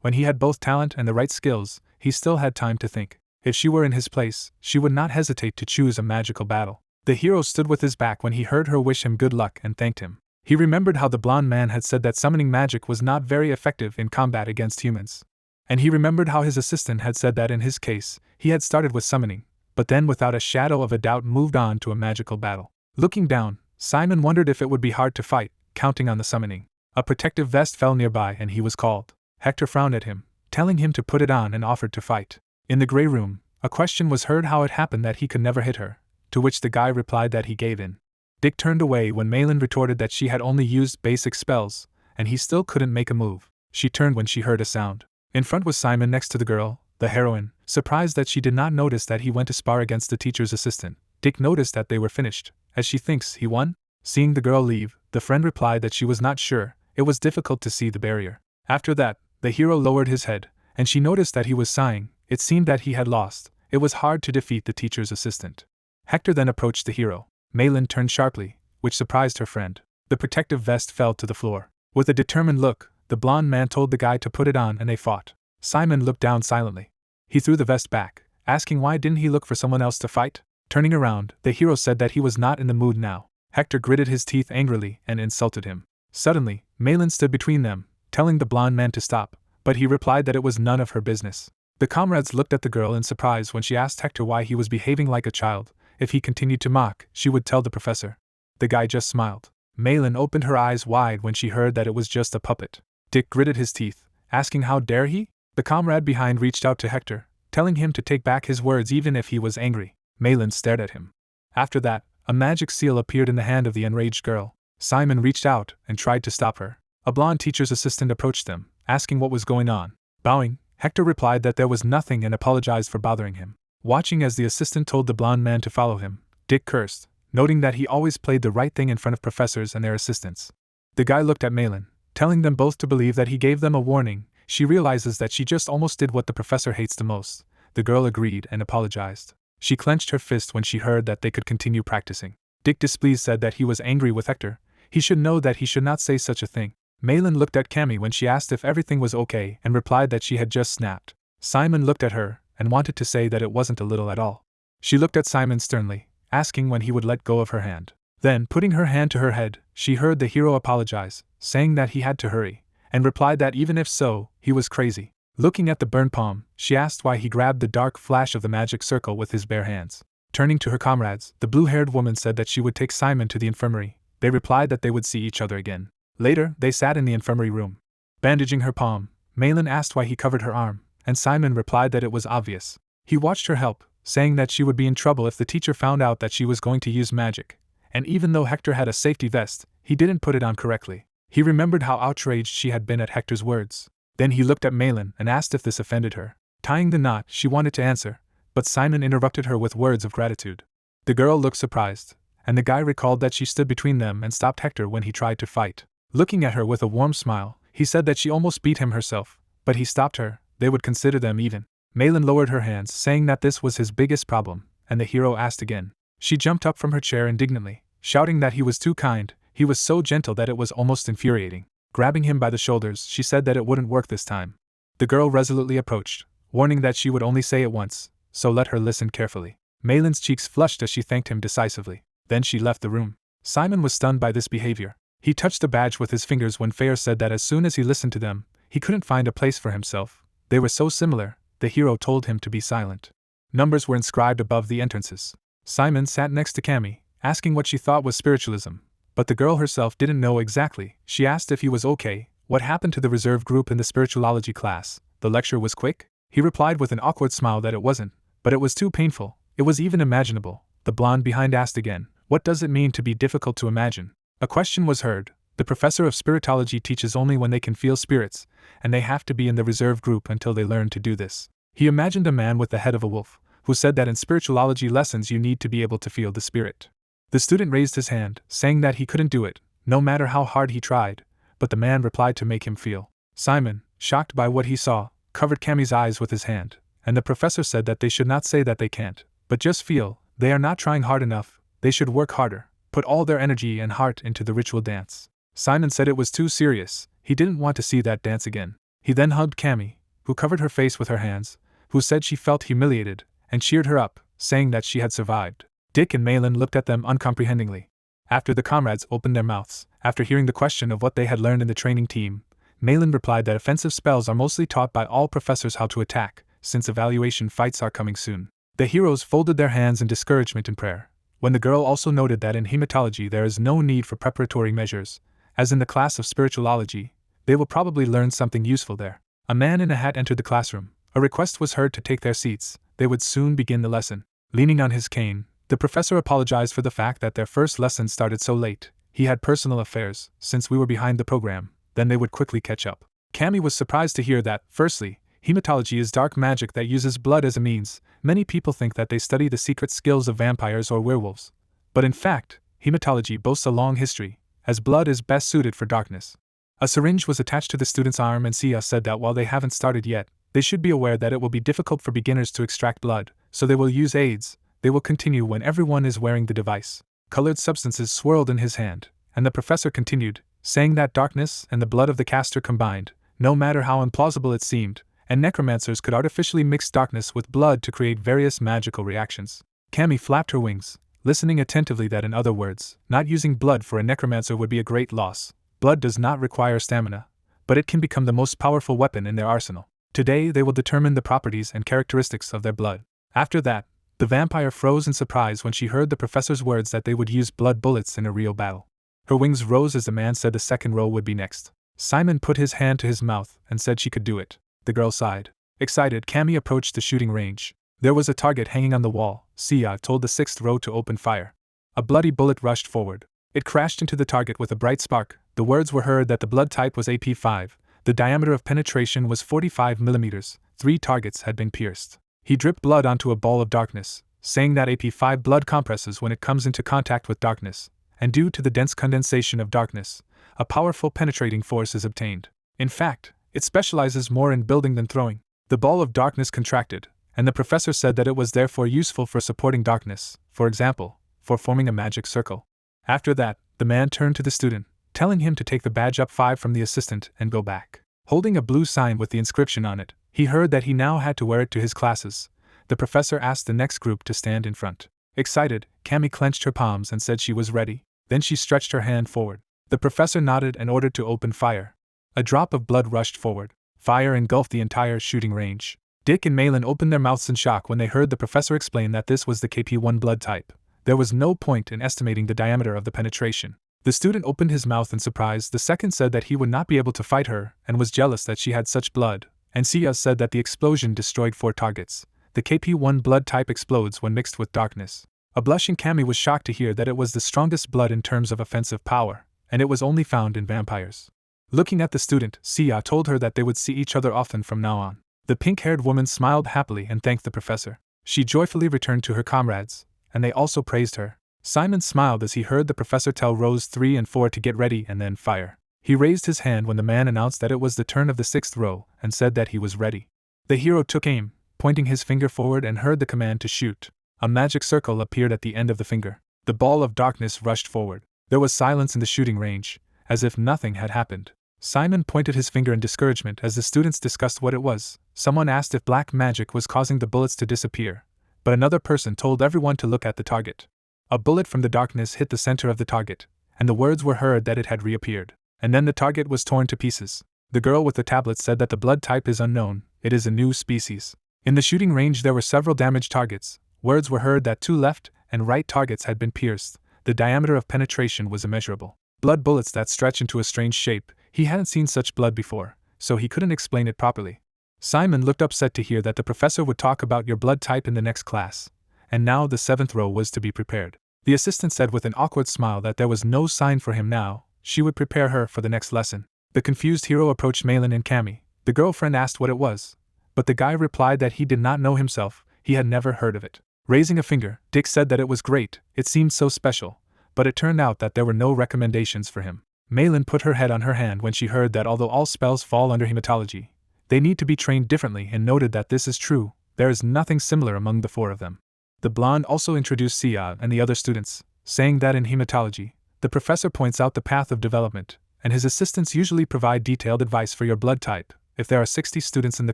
When he had both talent and the right skills, he still had time to think. If she were in his place, she would not hesitate to choose a magical battle. The hero stood with his back when he heard her wish him good luck and thanked him. He remembered how the blonde man had said that summoning magic was not very effective in combat against humans. And he remembered how his assistant had said that in his case, he had started with summoning, but then without a shadow of a doubt moved on to a magical battle. Looking down, Simon wondered if it would be hard to fight, counting on the summoning. A protective vest fell nearby and he was called. Hector frowned at him, telling him to put it on and offered to fight. In the grey room, a question was heard how it happened that he could never hit her, to which the guy replied that he gave in. Dick turned away when Malin retorted that she had only used basic spells, and he still couldn't make a move. She turned when she heard a sound. In front was Simon next to the girl, the heroine, surprised that she did not notice that he went to spar against the teacher's assistant. Dick noticed that they were finished. As she thinks he won? Seeing the girl leave, the friend replied that she was not sure. It was difficult to see the barrier. After that, the hero lowered his head, and she noticed that he was sighing. It seemed that he had lost. It was hard to defeat the teacher's assistant. Hector then approached the hero. Malin turned sharply, which surprised her friend. The protective vest fell to the floor. With a determined look, the blonde man told the guy to put it on and they fought. Simon looked down silently. He threw the vest back, asking why didn't he look for someone else to fight? Turning around, the hero said that he was not in the mood now. Hector gritted his teeth angrily and insulted him. Suddenly, Malin stood between them, telling the blonde man to stop, but he replied that it was none of her business. The comrades looked at the girl in surprise when she asked Hector why he was behaving like a child. If he continued to mock, she would tell the professor. The guy just smiled. Malin opened her eyes wide when she heard that it was just a puppet. Dick gritted his teeth, asking how dare he? The comrade behind reached out to Hector, telling him to take back his words even if he was angry. Malin stared at him. After that, a magic seal appeared in the hand of the enraged girl. Simon reached out and tried to stop her. A blonde teacher's assistant approached them, asking what was going on. Bowing, Hector replied that there was nothing and apologized for bothering him. Watching as the assistant told the blonde man to follow him, Dick cursed, noting that he always played the right thing in front of professors and their assistants. The guy looked at Malin, telling them both to believe that he gave them a warning. She realizes that she just almost did what the professor hates the most. The girl agreed and apologized. She clenched her fist when she heard that they could continue practicing. Dick displeased said that he was angry with Hector. He should know that he should not say such a thing. Malin looked at Cammy when she asked if everything was okay and replied that she had just snapped. Simon looked at her and wanted to say that it wasn't a little at all. She looked at Simon sternly, asking when he would let go of her hand. Then, putting her hand to her head, she heard the hero apologize, saying that he had to hurry, and replied that even if so, he was crazy. Looking at the burned palm, she asked why he grabbed the dark flash of the magic circle with his bare hands. Turning to her comrades, the blue-haired woman said that she would take Simon to the infirmary. They replied that they would see each other again. Later, they sat in the infirmary room. Bandaging her palm, Malin asked why he covered her arm, and Simon replied that it was obvious. He watched her help, saying that she would be in trouble if the teacher found out that she was going to use magic. And even though Hector had a safety vest, he didn't put it on correctly. He remembered how outraged she had been at Hector's words. Then he looked at Malin and asked if this offended her. Tying the knot, she wanted to answer, but Simon interrupted her with words of gratitude. The girl looked surprised, and the guy recalled that she stood between them and stopped Hector when he tried to fight. Looking at her with a warm smile, he said that she almost beat him herself, but he stopped her. They would consider them even. Malin lowered her hands, saying that this was his biggest problem, and the hero asked again. She jumped up from her chair indignantly, shouting that he was too kind. He was so gentle that it was almost infuriating. Grabbing him by the shoulders, she said that it wouldn't work this time. The girl resolutely approached, warning that she would only say it once, so let her listen carefully. Malin's cheeks flushed as she thanked him decisively. Then she left the room. Simon was stunned by this behavior. He touched the badge with his fingers when Fair said that as soon as he listened to them, he couldn't find a place for himself. They were so similar, the hero told him to be silent. Numbers were inscribed above the entrances. Simon sat next to Cammy, asking what she thought was spiritualism. But the girl herself didn't know exactly. She asked if he was okay. What happened to the reserve group in the spirituality class? The lecture was quick? He replied with an awkward smile that it wasn't, but it was too painful. It was even imaginable. The blonde behind asked again, what does it mean to be difficult to imagine? A question was heard. The professor of spiritology teaches only when they can feel spirits, and they have to be in the reserve group until they learn to do this. He imagined a man with the head of a wolf, who said that in spirituality lessons you need to be able to feel the spirit. The student raised his hand, saying that he couldn't do it, no matter how hard he tried, but the man replied to make him feel. Simon, shocked by what he saw, covered Cammy's eyes with his hand, and the professor said that they should not say that they can't, but just feel. They are not trying hard enough, they should work harder, put all their energy and heart into the ritual dance. Simon said it was too serious, he didn't want to see that dance again. He then hugged Cammy, who covered her face with her hands, who said she felt humiliated, and cheered her up, saying that she had survived. Dick and Malin looked at them uncomprehendingly. After the comrades opened their mouths, after hearing the question of what they had learned in the training team, Malin replied that offensive spells are mostly taught by all professors how to attack, since evaluation fights are coming soon. The heroes folded their hands in discouragement and prayer, when the girl also noted that in hematology there is no need for preparatory measures, as in the class of spirituality, they will probably learn something useful there. A man in a hat entered the classroom. A request was heard to take their seats. They would soon begin the lesson. Leaning on his cane, the professor apologized for the fact that their first lesson started so late. He had personal affairs, since we were behind the program, then they would quickly catch up. Cammy was surprised to hear that, firstly, hematology is dark magic that uses blood as a means. Many people think that they study the secret skills of vampires or werewolves. But in fact, hematology boasts a long history, as blood is best suited for darkness. A syringe was attached to the student's arm, and Sia said that while they haven't started yet, they should be aware that it will be difficult for beginners to extract blood, so they will use aids. They will continue when everyone is wearing the device. Colored substances swirled in his hand, and the professor continued, saying that darkness and the blood of the caster combined, no matter how implausible it seemed, and necromancers could artificially mix darkness with blood to create various magical reactions. Cammy flapped her wings, listening attentively. That in other words, not using blood for a necromancer would be a great loss. Blood does not require stamina, but it can become the most powerful weapon in their arsenal. Today they will determine the properties and characteristics of their blood. After that, the vampire froze in surprise when she heard the professor's words that they would use blood bullets in a real battle. Her wings rose as the man said the second row would be next. Simon put his hand to his mouth and said she could do it. The girl sighed. Excited, Cammy approached the shooting range. There was a target hanging on the wall. Sia told the sixth row to open fire. A bloody bullet rushed forward. It crashed into the target with a bright spark. The words were heard that the blood type was AP5. The diameter of penetration was 45 millimeters. 3 targets had been pierced. He dripped blood onto a ball of darkness, saying that AP5 blood compresses when it comes into contact with darkness, and due to the dense condensation of darkness, a powerful penetrating force is obtained. In fact, it specializes more in building than throwing. The ball of darkness contracted, and the professor said that it was therefore useful for supporting darkness, for example, for forming a magic circle. After that, the man turned to the student, telling him to take the badge up 5 from the assistant and go back. Holding a blue sign with the inscription on it, he heard that he now had to wear it to his classes. The professor asked the next group to stand in front. Excited, Cammy clenched her palms and said she was ready. Then she stretched her hand forward. The professor nodded and ordered to open fire. A drop of blood rushed forward. Fire engulfed the entire shooting range. Dick and Malin opened their mouths in shock when they heard the professor explain that this was the KP1 blood type. There was no point in estimating the diameter of the penetration. The student opened his mouth in surprise. The second said that he would not be able to fight her and was jealous that she had such blood, and Sia said that the explosion destroyed 4 targets. the KP1 blood type explodes when mixed with darkness. A blushing Cammy was shocked to hear that it was the strongest blood in terms of offensive power, and it was only found in vampires. Looking at the student, Sia told her that they would see each other often from now on. The pink-haired woman smiled happily and thanked the professor. She joyfully returned to her comrades, and they also praised her. Simon smiled as he heard the professor tell rows 3 and 4 to get ready and then fire. He raised his hand when the man announced that it was the turn of the 6th row and said that he was ready. The hero took aim, pointing his finger forward, and heard the command to shoot. A magic circle appeared at the end of the finger. The ball of darkness rushed forward. There was silence in the shooting range, as if nothing had happened. Simon pointed his finger in discouragement as the students discussed what it was. Someone asked if black magic was causing the bullets to disappear, but another person told everyone to look at the target. A bullet from the darkness hit the center of the target, and the words were heard that it had reappeared. And then the target was torn to pieces. The girl with the tablet said that the blood type is unknown, it is a new species. In the shooting range there were several damaged targets. Words were heard that 2 left and right targets had been pierced. The diameter of penetration was immeasurable. Blood bullets that stretch into a strange shape. He hadn't seen such blood before, so he couldn't explain it properly. Simon looked upset to hear that the professor would talk about your blood type in the next class, and now the 7th row was to be prepared. The assistant said with an awkward smile that there was no sign for him now. She would prepare her for the next lesson. The confused hero approached Malin and Cammy. The girlfriend asked what it was, but the guy replied that he did not know himself, he had never heard of it. Raising a finger, Dick said that it was great, it seemed so special, but it turned out that there were no recommendations for him. Malin put her head on her hand when she heard that although all spells fall under hematology, they need to be trained differently, and noted that this is true, there is nothing similar among the 4 of them. The blonde also introduced Sia and the other students, saying that in hematology, the professor points out the path of development, and his assistants usually provide detailed advice for your blood type. If there are 60 students in the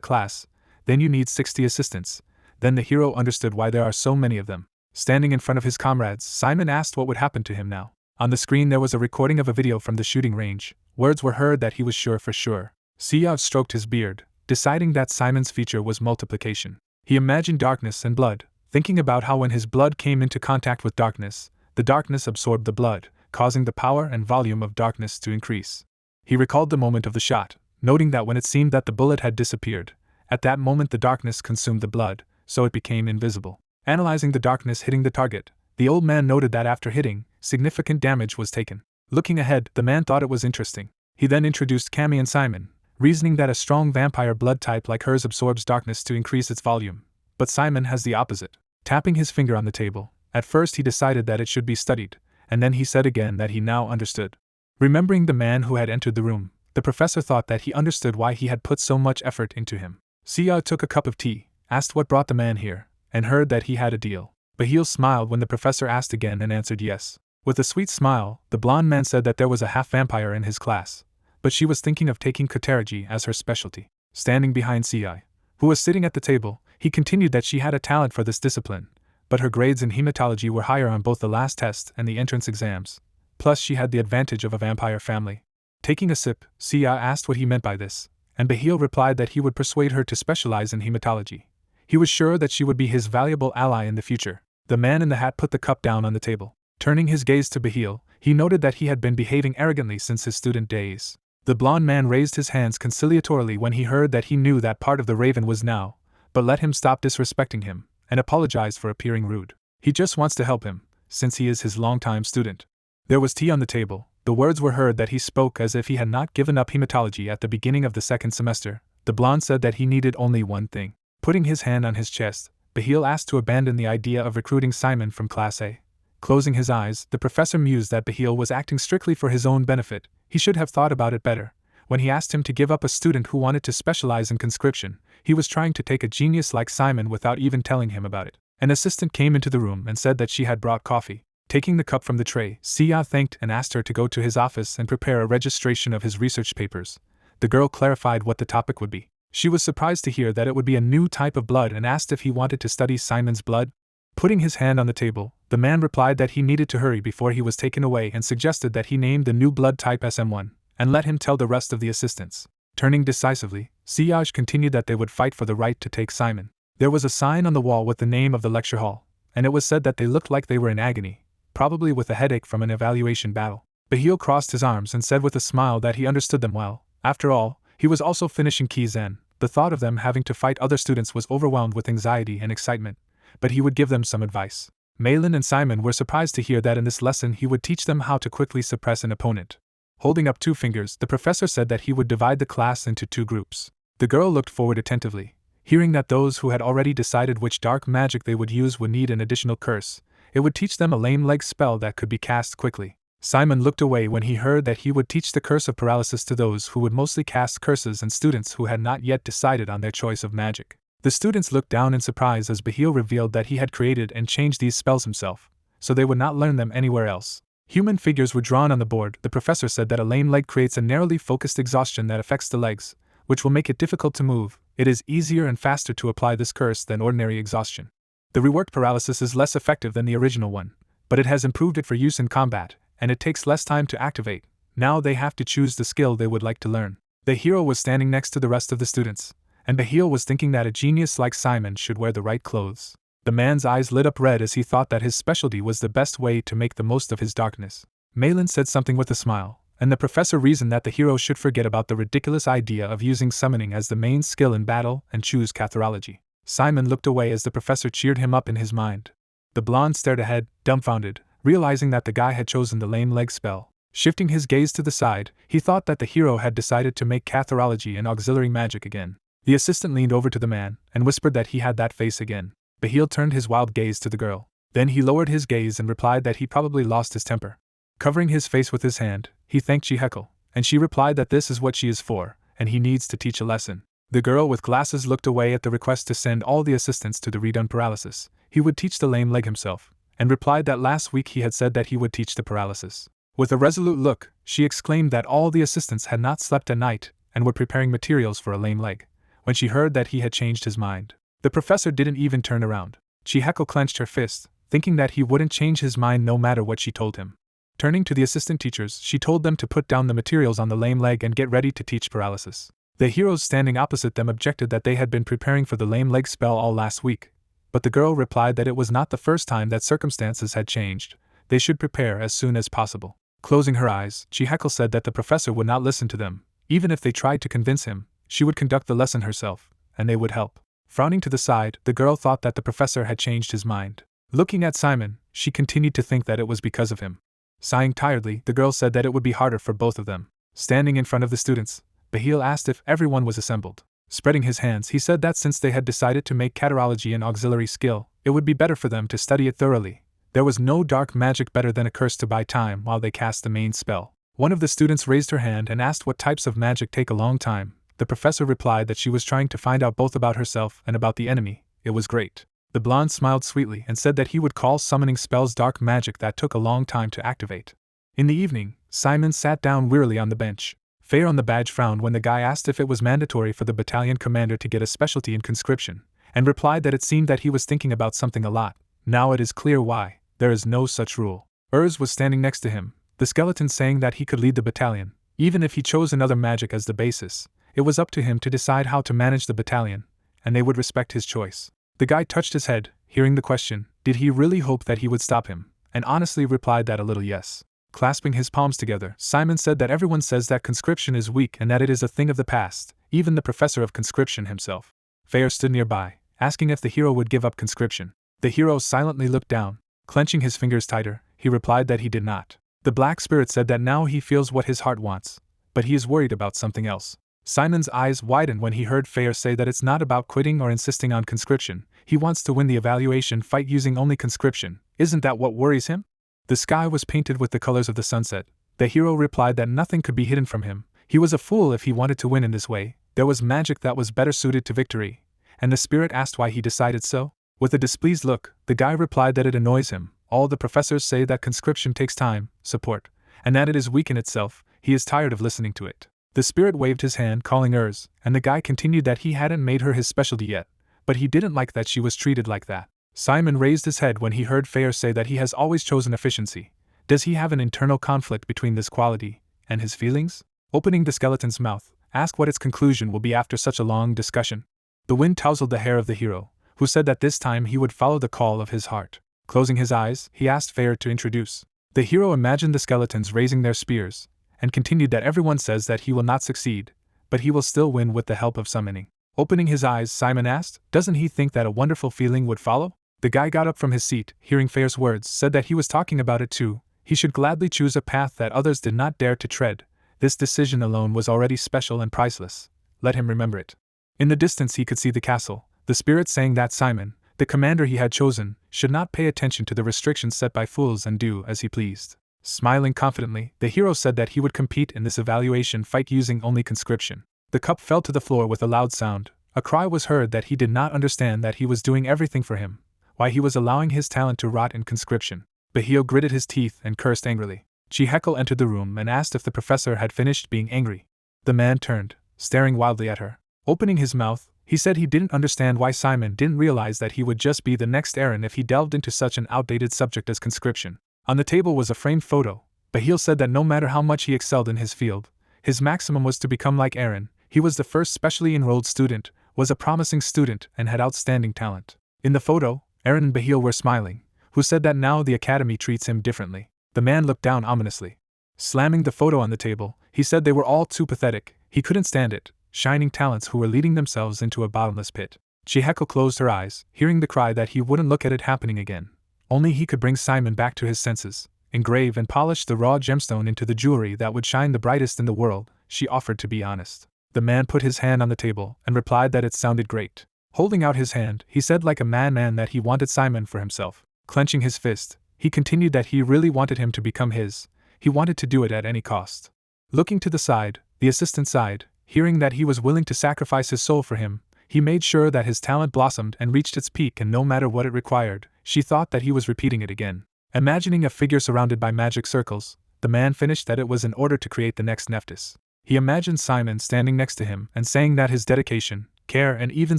class, then you need 60 assistants. Then the hero understood why there are so many of them. Standing in front of his comrades, Simon asked what would happen to him now. On the screen there was a recording of a video from the shooting range. Words were heard that he was sure for sure. Sia stroked his beard, deciding that Simon's feature was multiplication. He imagined darkness and blood, thinking about how when his blood came into contact with darkness, the darkness absorbed the blood, causing the power and volume of darkness to increase. He recalled the moment of the shot, noting that when it seemed that the bullet had disappeared, at that moment the darkness consumed the blood, so it became invisible. Analyzing the darkness hitting the target, the old man noted that after hitting, significant damage was taken. Looking ahead, the man thought it was interesting. He then introduced Cammy and Simon, reasoning that a strong vampire blood type like hers absorbs darkness to increase its volume. But Simon has the opposite. Tapping his finger on the table, at first he decided that it should be studied, and then he said again that he now understood. Remembering the man who had entered the room, the professor thought that he understood why he had put so much effort into him. Sia took a cup of tea, asked what brought the man here, and heard that he had a deal. Bahil smiled when the professor asked again and answered yes. With a sweet smile, the blonde man said that there was a half-vampire in his class, but she was thinking of taking Traitorgy as her specialty. Standing behind Sia, who was sitting at the table, he continued that she had a talent for this discipline, but her grades in hematology were higher on both the last test and the entrance exams. Plus she had the advantage of a vampire family. Taking a sip, Sia asked what he meant by this, and Bahil replied that he would persuade her to specialize in hematology. He was sure that she would be his valuable ally in the future. The man in the hat put the cup down on the table. Turning his gaze to Bahil, he noted that he had been behaving arrogantly since his student days. The blonde man raised his hands conciliatorily when he heard that he knew that part of the raven was now, but let him stop disrespecting him, and apologized for appearing rude. He just wants to help him, since he is his longtime student. There was tea on the table. The words were heard that he spoke as if he had not given up hematology at the beginning of the second semester. The blonde said that he needed only one thing. Putting his hand on his chest, Bahil asked to abandon the idea of recruiting Simon from Class A. Closing his eyes, the professor mused that Bahil was acting strictly for his own benefit. He should have thought about it better. When he asked him to give up a student who wanted to specialize in conscription, he was trying to take a genius like Simon without even telling him about it. An assistant came into the room and said that she had brought coffee. Taking the cup from the tray, Sia thanked and asked her to go to his office and prepare a registration of his research papers. The girl clarified what the topic would be. She was surprised to hear that it would be a new type of blood and asked if he wanted to study Simon's blood. Putting his hand on the table, the man replied that he needed to hurry before he was taken away and suggested that he name the new blood type SM1, and let him tell the rest of the assistants. Turning decisively, Siaj continued that they would fight for the right to take Simon. There was a sign on the wall with the name of the lecture hall, and it was said that they looked like they were in agony, probably with a headache from an evaluation battle. Bahil crossed his arms and said with a smile that he understood them well. After all, he was also finishing Kizen. The thought of them having to fight other students was overwhelmed with anxiety and excitement, but he would give them some advice. Malin and Simon were surprised to hear that in this lesson he would teach them how to quickly suppress an opponent. Holding up 2 fingers, the professor said that he would divide the class into 2 groups. The girl looked forward attentively, hearing that those who had already decided which dark magic they would use would need an additional curse. It would teach them a lame leg spell that could be cast quickly. Simon looked away when he heard that he would teach the curse of paralysis to those who would mostly cast curses and students who had not yet decided on their choice of magic. The students looked down in surprise as Bahil revealed that he had created and changed these spells himself, so they would not learn them anywhere else. Human figures were drawn on the board. The professor said that a lame leg creates a narrowly focused exhaustion that affects the legs, which will make it difficult to move. It is easier and faster to apply this curse than ordinary exhaustion. The reworked paralysis is less effective than the original one, but it has improved it for use in combat, and it takes less time to activate. Now they have to choose the skill they would like to learn. The hero was standing next to the rest of the students, and Bahil was thinking that a genius like Simon should wear the right clothes. The man's eyes lit up red as he thought that his specialty was the best way to make the most of his darkness. Malin said something with a smile, and the professor reasoned that the hero should forget about the ridiculous idea of using summoning as the main skill in battle and choose Catharology. Simon looked away as the professor cheered him up in his mind. The blonde stared ahead, dumbfounded, realizing that the guy had chosen the lame leg spell. Shifting his gaze to the side, he thought that the hero had decided to make Catharology an auxiliary magic again. The assistant leaned over to the man and whispered that he had that face again. Bahil turned his wild gaze to the girl. Then he lowered his gaze and replied that he probably lost his temper. Covering his face with his hand, he thanked Hector, and she replied that this is what she is for, and he needs to teach a lesson. The girl with glasses looked away at the request to send all the assistants to the redone paralysis. He would teach the lame leg himself, and replied that last week he had said that he would teach the paralysis. With a resolute look, she exclaimed that all the assistants had not slept at night and were preparing materials for a lame leg, when she heard that he had changed his mind. The professor didn't even turn around. Hector clenched her fist, thinking that he wouldn't change his mind no matter what she told him. Turning to the assistant teachers, she told them to put down the materials on the lame leg and get ready to teach paralysis. The heroes standing opposite them objected that they had been preparing for the lame leg spell all last week, but the girl replied that it was not the first time that circumstances had changed. They should prepare as soon as possible. Closing her eyes, Hector said that the professor would not listen to them. Even if they tried to convince him, she would conduct the lesson herself, and they would help. Frowning to the side, the girl thought that the professor had changed his mind. Looking at Simon, she continued to think that it was because of him. Sighing tiredly, the girl said that it would be harder for both of them. Standing in front of the students, Bahil asked if everyone was assembled. Spreading his hands, he said that since they had decided to make Catharology an auxiliary skill, it would be better for them to study it thoroughly. There was no dark magic better than a curse to buy time while they cast the main spell. One of the students raised her hand and asked what types of magic take a long time. The professor replied that she was trying to find out both about herself and about the enemy. It was great. The blonde smiled sweetly and said that he would call summoning spells dark magic that took a long time to activate. In the evening, Simon sat down wearily on the bench. Fair on the badge frowned when the guy asked if it was mandatory for the battalion commander to get a specialty in conscription, and replied that it seemed that he was thinking about something a lot. Now it is clear why. There is no such rule. Urs was standing next to him, the skeleton saying that he could lead the battalion. Even if he chose another magic as the basis, it was up to him to decide how to manage the battalion, and they would respect his choice. The guy touched his head, hearing the question. Did he really hope that he would stop him? And honestly replied that a little yes. Clasping his palms together, Simon said that everyone says that conscription is weak and that it is a thing of the past, even the professor of conscription himself. Fair stood nearby, asking if the hero would give up conscription. The hero silently looked down. Clenching his fingers tighter, he replied that he did not. The black spirit said that now he feels what his heart wants, but he is worried about something else. Simon's eyes widened when he heard Fair say that it's not about quitting or insisting on conscription. He wants to win the evaluation fight using only conscription. Isn't that what worries him? The sky was painted with the colors of the sunset. The hero replied that nothing could be hidden from him. He was a fool if he wanted to win in this way. There was magic that was better suited to victory. And the spirit asked why he decided so. With a displeased look, the guy replied that it annoys him. All the professors say that conscription takes time, support, and that it is weak in itself. He is tired of listening to it. The spirit waved his hand, calling Urs, and the guy continued that he hadn't made her his specialty yet, but he didn't like that she was treated like that. Simon raised his head when he heard Fair say that he has always chosen efficiency. Does he have an internal conflict between this quality and his feelings? Opening the skeleton's mouth, ask what its conclusion will be after such a long discussion. The wind tousled the hair of the hero, who said that this time he would follow the call of his heart. Closing his eyes, he asked Fair to introduce. The hero imagined the skeletons raising their spears, and continued that everyone says that he will not succeed, but he will still win with the help of summoning. Opening his eyes, Simon asked, "Doesn't he think that a wonderful feeling would follow?" The guy got up from his seat, hearing Fair's words, said that he was talking about it too. He should gladly choose a path that others did not dare to tread. This decision alone was already special and priceless. Let him remember it. In the distance he could see the castle, the spirit saying that Simon, the commander he had chosen, should not pay attention to the restrictions set by fools and do as he pleased. Smiling confidently, the hero said that he would compete in this evaluation fight using only conscription. The cup fell to the floor with a loud sound. A cry was heard that he did not understand that he was doing everything for him, why he was allowing his talent to rot in conscription. Bahil gritted his teeth and cursed angrily. Hector entered the room and asked if the professor had finished being angry. The man turned, staring wildly at her. Opening his mouth, he said he didn't understand why Simon didn't realize that he would just be the next Aaron if he delved into such an outdated subject as conscription. On the table was a framed photo. Bahil said that no matter how much he excelled in his field, his maximum was to become like Aaron. He was the first specially enrolled student, was a promising student, and had outstanding talent. In the photo, Aaron and Bahil were smiling, who said that now the academy treats him differently. The man looked down ominously. Slamming the photo on the table, he said they were all too pathetic. He couldn't stand it. Shining talents who were leading themselves into a bottomless pit. Hector closed her eyes, hearing the cry that he wouldn't look at it happening again. Only he could bring Simon back to his senses. Engrave and polish the raw gemstone into the jewelry that would shine the brightest in the world. She offered to be honest. The man put his hand on the table and replied that it sounded great. Holding out his hand, he said like a madman that he wanted Simon for himself. Clenching his fist, he continued that he really wanted him to become his. He wanted to do it at any cost. Looking to the side, the assistant sighed. Hearing that he was willing to sacrifice his soul for him, he made sure that his talent blossomed and reached its peak, and no matter what it required, she thought that he was repeating it again. Imagining a figure surrounded by magic circles, the man finished that it was in order to create the next Neptus. He imagined Simon standing next to him and saying that his dedication, care, and even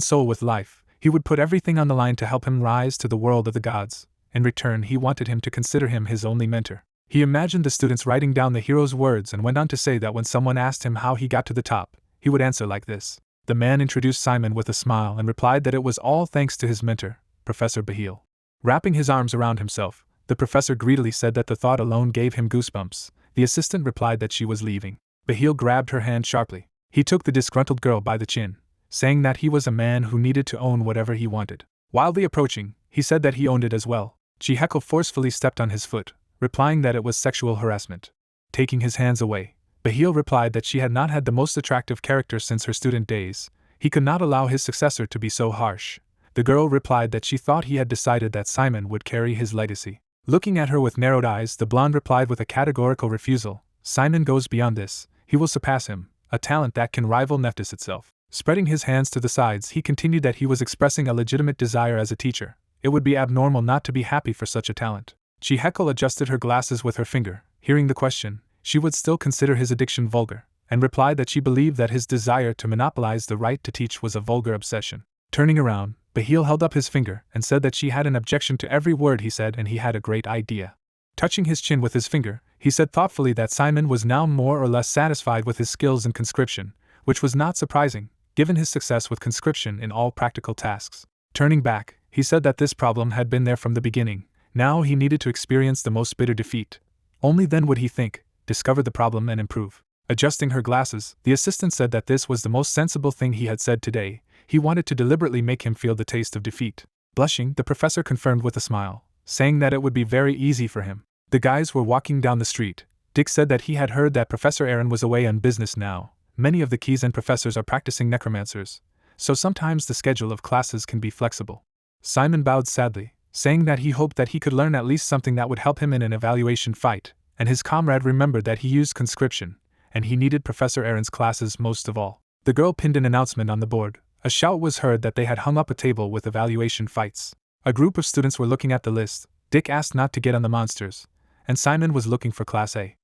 soul with life, he would put everything on the line to help him rise to the world of the gods. In return, he wanted him to consider him his only mentor. He imagined the students writing down the hero's words and went on to say that when someone asked him how he got to the top, he would answer like this. The man introduced Simon with a smile and replied that it was all thanks to his mentor, Professor Bahil. Wrapping his arms around himself, the professor greedily said that the thought alone gave him goosebumps. The assistant replied that she was leaving. Bahil grabbed her hand sharply. He took the disgruntled girl by the chin, saying that he was a man who needed to own whatever he wanted. Wildly approaching, he said that he owned it as well. Hector forcefully stepped on his foot, replying that it was sexual harassment. Taking his hands away, Bahil replied that she had not had the most attractive character since her student days. He could not allow his successor to be so harsh. The girl replied that she thought he had decided that Simon would carry his legacy. Looking at her with narrowed eyes, the blonde replied with a categorical refusal. Simon goes beyond this. He will surpass him, a talent that can rival Neptus itself. Spreading his hands to the sides, he continued that he was expressing a legitimate desire as a teacher. It would be abnormal not to be happy for such a talent. Hector adjusted her glasses with her finger. Hearing the question, she would still consider his addiction vulgar, and replied that she believed that his desire to monopolize the right to teach was a vulgar obsession. Turning around, Bahil held up his finger and said that she had an objection to every word he said and he had a great idea. Touching his chin with his finger, he said thoughtfully that Simon was now more or less satisfied with his skills in conscription, which was not surprising, given his success with conscription in all practical tasks. Turning back, he said that this problem had been there from the beginning. Now he needed to experience the most bitter defeat. Only then would he think, discover the problem and improve. Adjusting her glasses, the assistant said that this was the most sensible thing he had said today. He wanted to deliberately make him feel the taste of defeat. Blushing, the professor confirmed with a smile, saying that it would be very easy for him. The guys were walking down the street. Dick said that he had heard that Professor Aaron was away on business now. Many of the Kizen professors are practicing necromancers, so sometimes the schedule of classes can be flexible. Simon bowed sadly, saying that he hoped that he could learn at least something that would help him in an evaluation fight, and his comrade remembered that he used conscription, and he needed Professor Aaron's classes most of all. The girl pinned an announcement on the board. A shout was heard that they had hung up a table with evaluation fights. A group of students were looking at the list. Dick asked not to get on the monsters, and Simon was looking for Class A.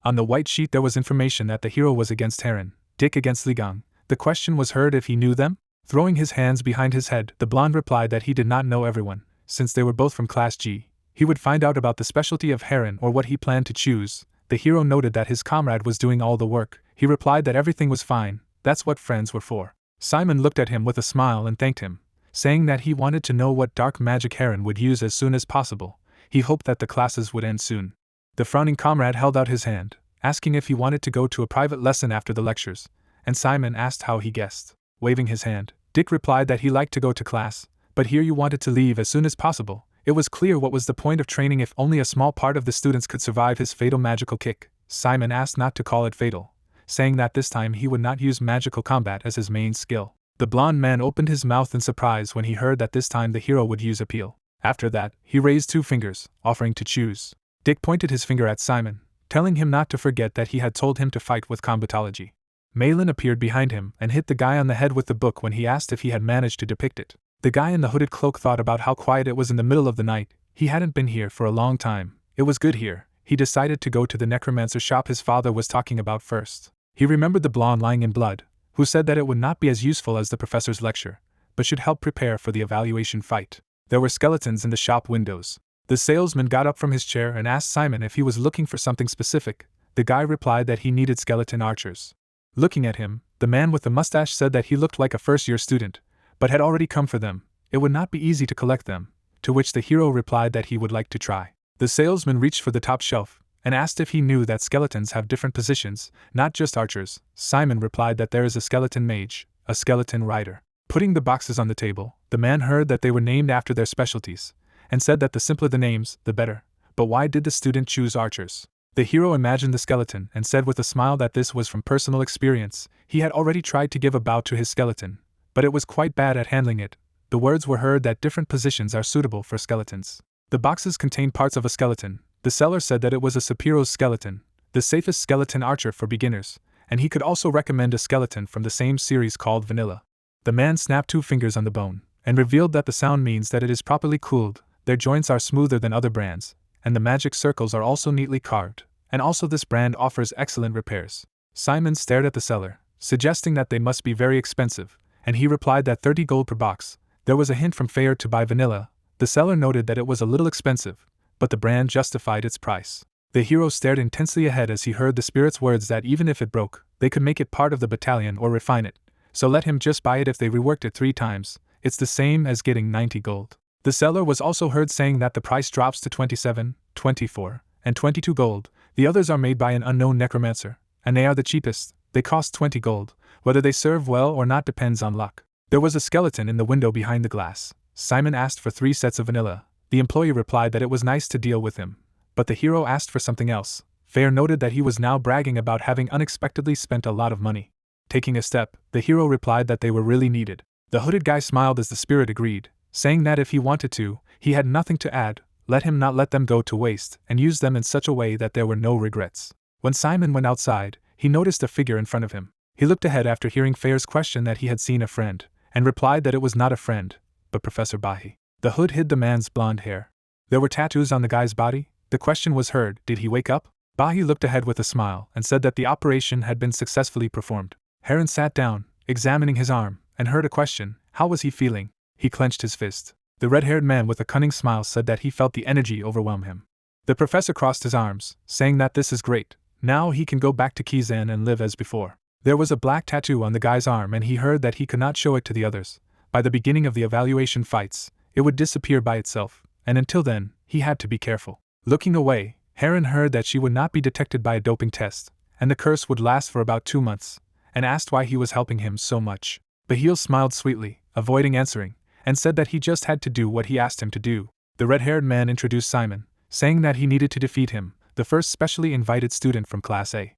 On the white sheet there was information that the hero was against Heron, Dick against Ligang. The question was heard if he knew them? Throwing his hands behind his head, the blonde replied that he did not know everyone. Since they were both from Class G, he would find out about the specialty of Heron or what he planned to choose. The hero noted that his comrade was doing all the work. He replied that everything was fine, that's what friends were for. Simon looked at him with a smile and thanked him, saying that he wanted to know what dark magic Heron would use as soon as possible. He hoped that the classes would end soon. The frowning comrade held out his hand, asking if he wanted to go to a private lesson after the lectures, and Simon asked how he guessed. Waving his hand, Dick replied that he liked to go to class, but here you wanted to leave as soon as possible. It was clear what was the point of training if only a small part of the students could survive his fatal magical kick. Simon asked not to call it fatal, saying that this time he would not use magical combat as his main skill. The blonde man opened his mouth in surprise when he heard that this time the hero would use appeal. After that, he raised 2 fingers, offering to choose. Dick pointed his finger at Simon, telling him not to forget that he had told him to fight with combatology. Malin appeared behind him and hit the guy on the head with the book when he asked if he had managed to depict it. The guy in the hooded cloak thought about how quiet it was in the middle of the night. He hadn't been here for a long time. It was good here. He decided to go to the Necromancer shop his father was talking about first. He remembered the blonde lying in blood, who said that it would not be as useful as the professor's lecture, but should help prepare for the evaluation fight. There were skeletons in the shop windows. The salesman got up from his chair and asked Simon if he was looking for something specific. The guy replied that he needed skeleton archers. Looking at him, the man with the mustache said that he looked like a first-year student, but had already come for them. It would not be easy to collect them, to which the hero replied that he would like to try. The salesman reached for the top shelf and asked if he knew that skeletons have different positions, not just archers. Simon replied that there is a skeleton mage, a skeleton rider. Putting the boxes on the table, the man heard that they were named after their specialties, and said that the simpler the names, the better. But why did the student choose archers? The hero imagined the skeleton and said with a smile that this was from personal experience. He had already tried to give a bow to his skeleton, but it was quite bad at handling it. The words were heard that different positions are suitable for skeletons. The boxes contained parts of a skeleton. The seller said that it was a Sapiro's skeleton, the safest skeleton archer for beginners, and he could also recommend a skeleton from the same series called Vanilla. The man snapped 2 fingers on the bone, and revealed that the sound means that it is properly cooled. Their joints are smoother than other brands, and the magic circles are also neatly carved, and also this brand offers excellent repairs. Simon stared at the seller, suggesting that they must be very expensive, and he replied that 30 gold per box. There was a hint from Fayer to buy Vanilla. The seller noted that it was a little expensive, but the brand justified its price. The hero stared intensely ahead as he heard the spirit's words that even if it broke, they could make it part of the battalion or refine it, so let him just buy it if they reworked it 3 times. It's the same as getting 90 gold. The seller was also heard saying that the price drops to 27, 24, and 22 gold. The others are made by an unknown necromancer, and they are the cheapest. They cost 20 gold. Whether they serve well or not depends on luck. There was a skeleton in the window behind the glass. Simon asked for 3 sets of vanilla. The employee replied that it was nice to deal with him, but the hero asked for something else. Fair noted that he was now bragging about having unexpectedly spent a lot of money. Taking a step, the hero replied that they were really needed. The hooded guy smiled as the spirit agreed, saying that if he wanted to, he had nothing to add. Let him not let them go to waste, and use them in such a way that there were no regrets. When Simon went outside, he noticed a figure in front of him. He looked ahead after hearing Fair's question that he had seen a friend, and replied that it was not a friend, but Professor Bahi. The hood hid the man's blonde hair. There were tattoos on the guy's body. The question was heard, did he wake up? Bahi looked ahead with a smile and said that the operation had been successfully performed. Heron sat down, examining his arm, and heard a question. How was he feeling? He clenched his fist. The red-haired man with a cunning smile said that he felt the energy overwhelm him. The professor crossed his arms, saying that this is great. Now he can go back to Kizen and live as before. There was a black tattoo on the guy's arm and he heard that he could not show it to the others. By the beginning of the evaluation fights, it would disappear by itself, and until then, he had to be careful. Looking away, Heron heard that she would not be detected by a doping test, and the curse would last for about 2 months, and asked why he was helping him so much. Bahil smiled sweetly, avoiding answering, and said that he just had to do what he asked him to do. The red-haired man introduced Simon, saying that he needed to defeat him, the first specially invited student from Class A.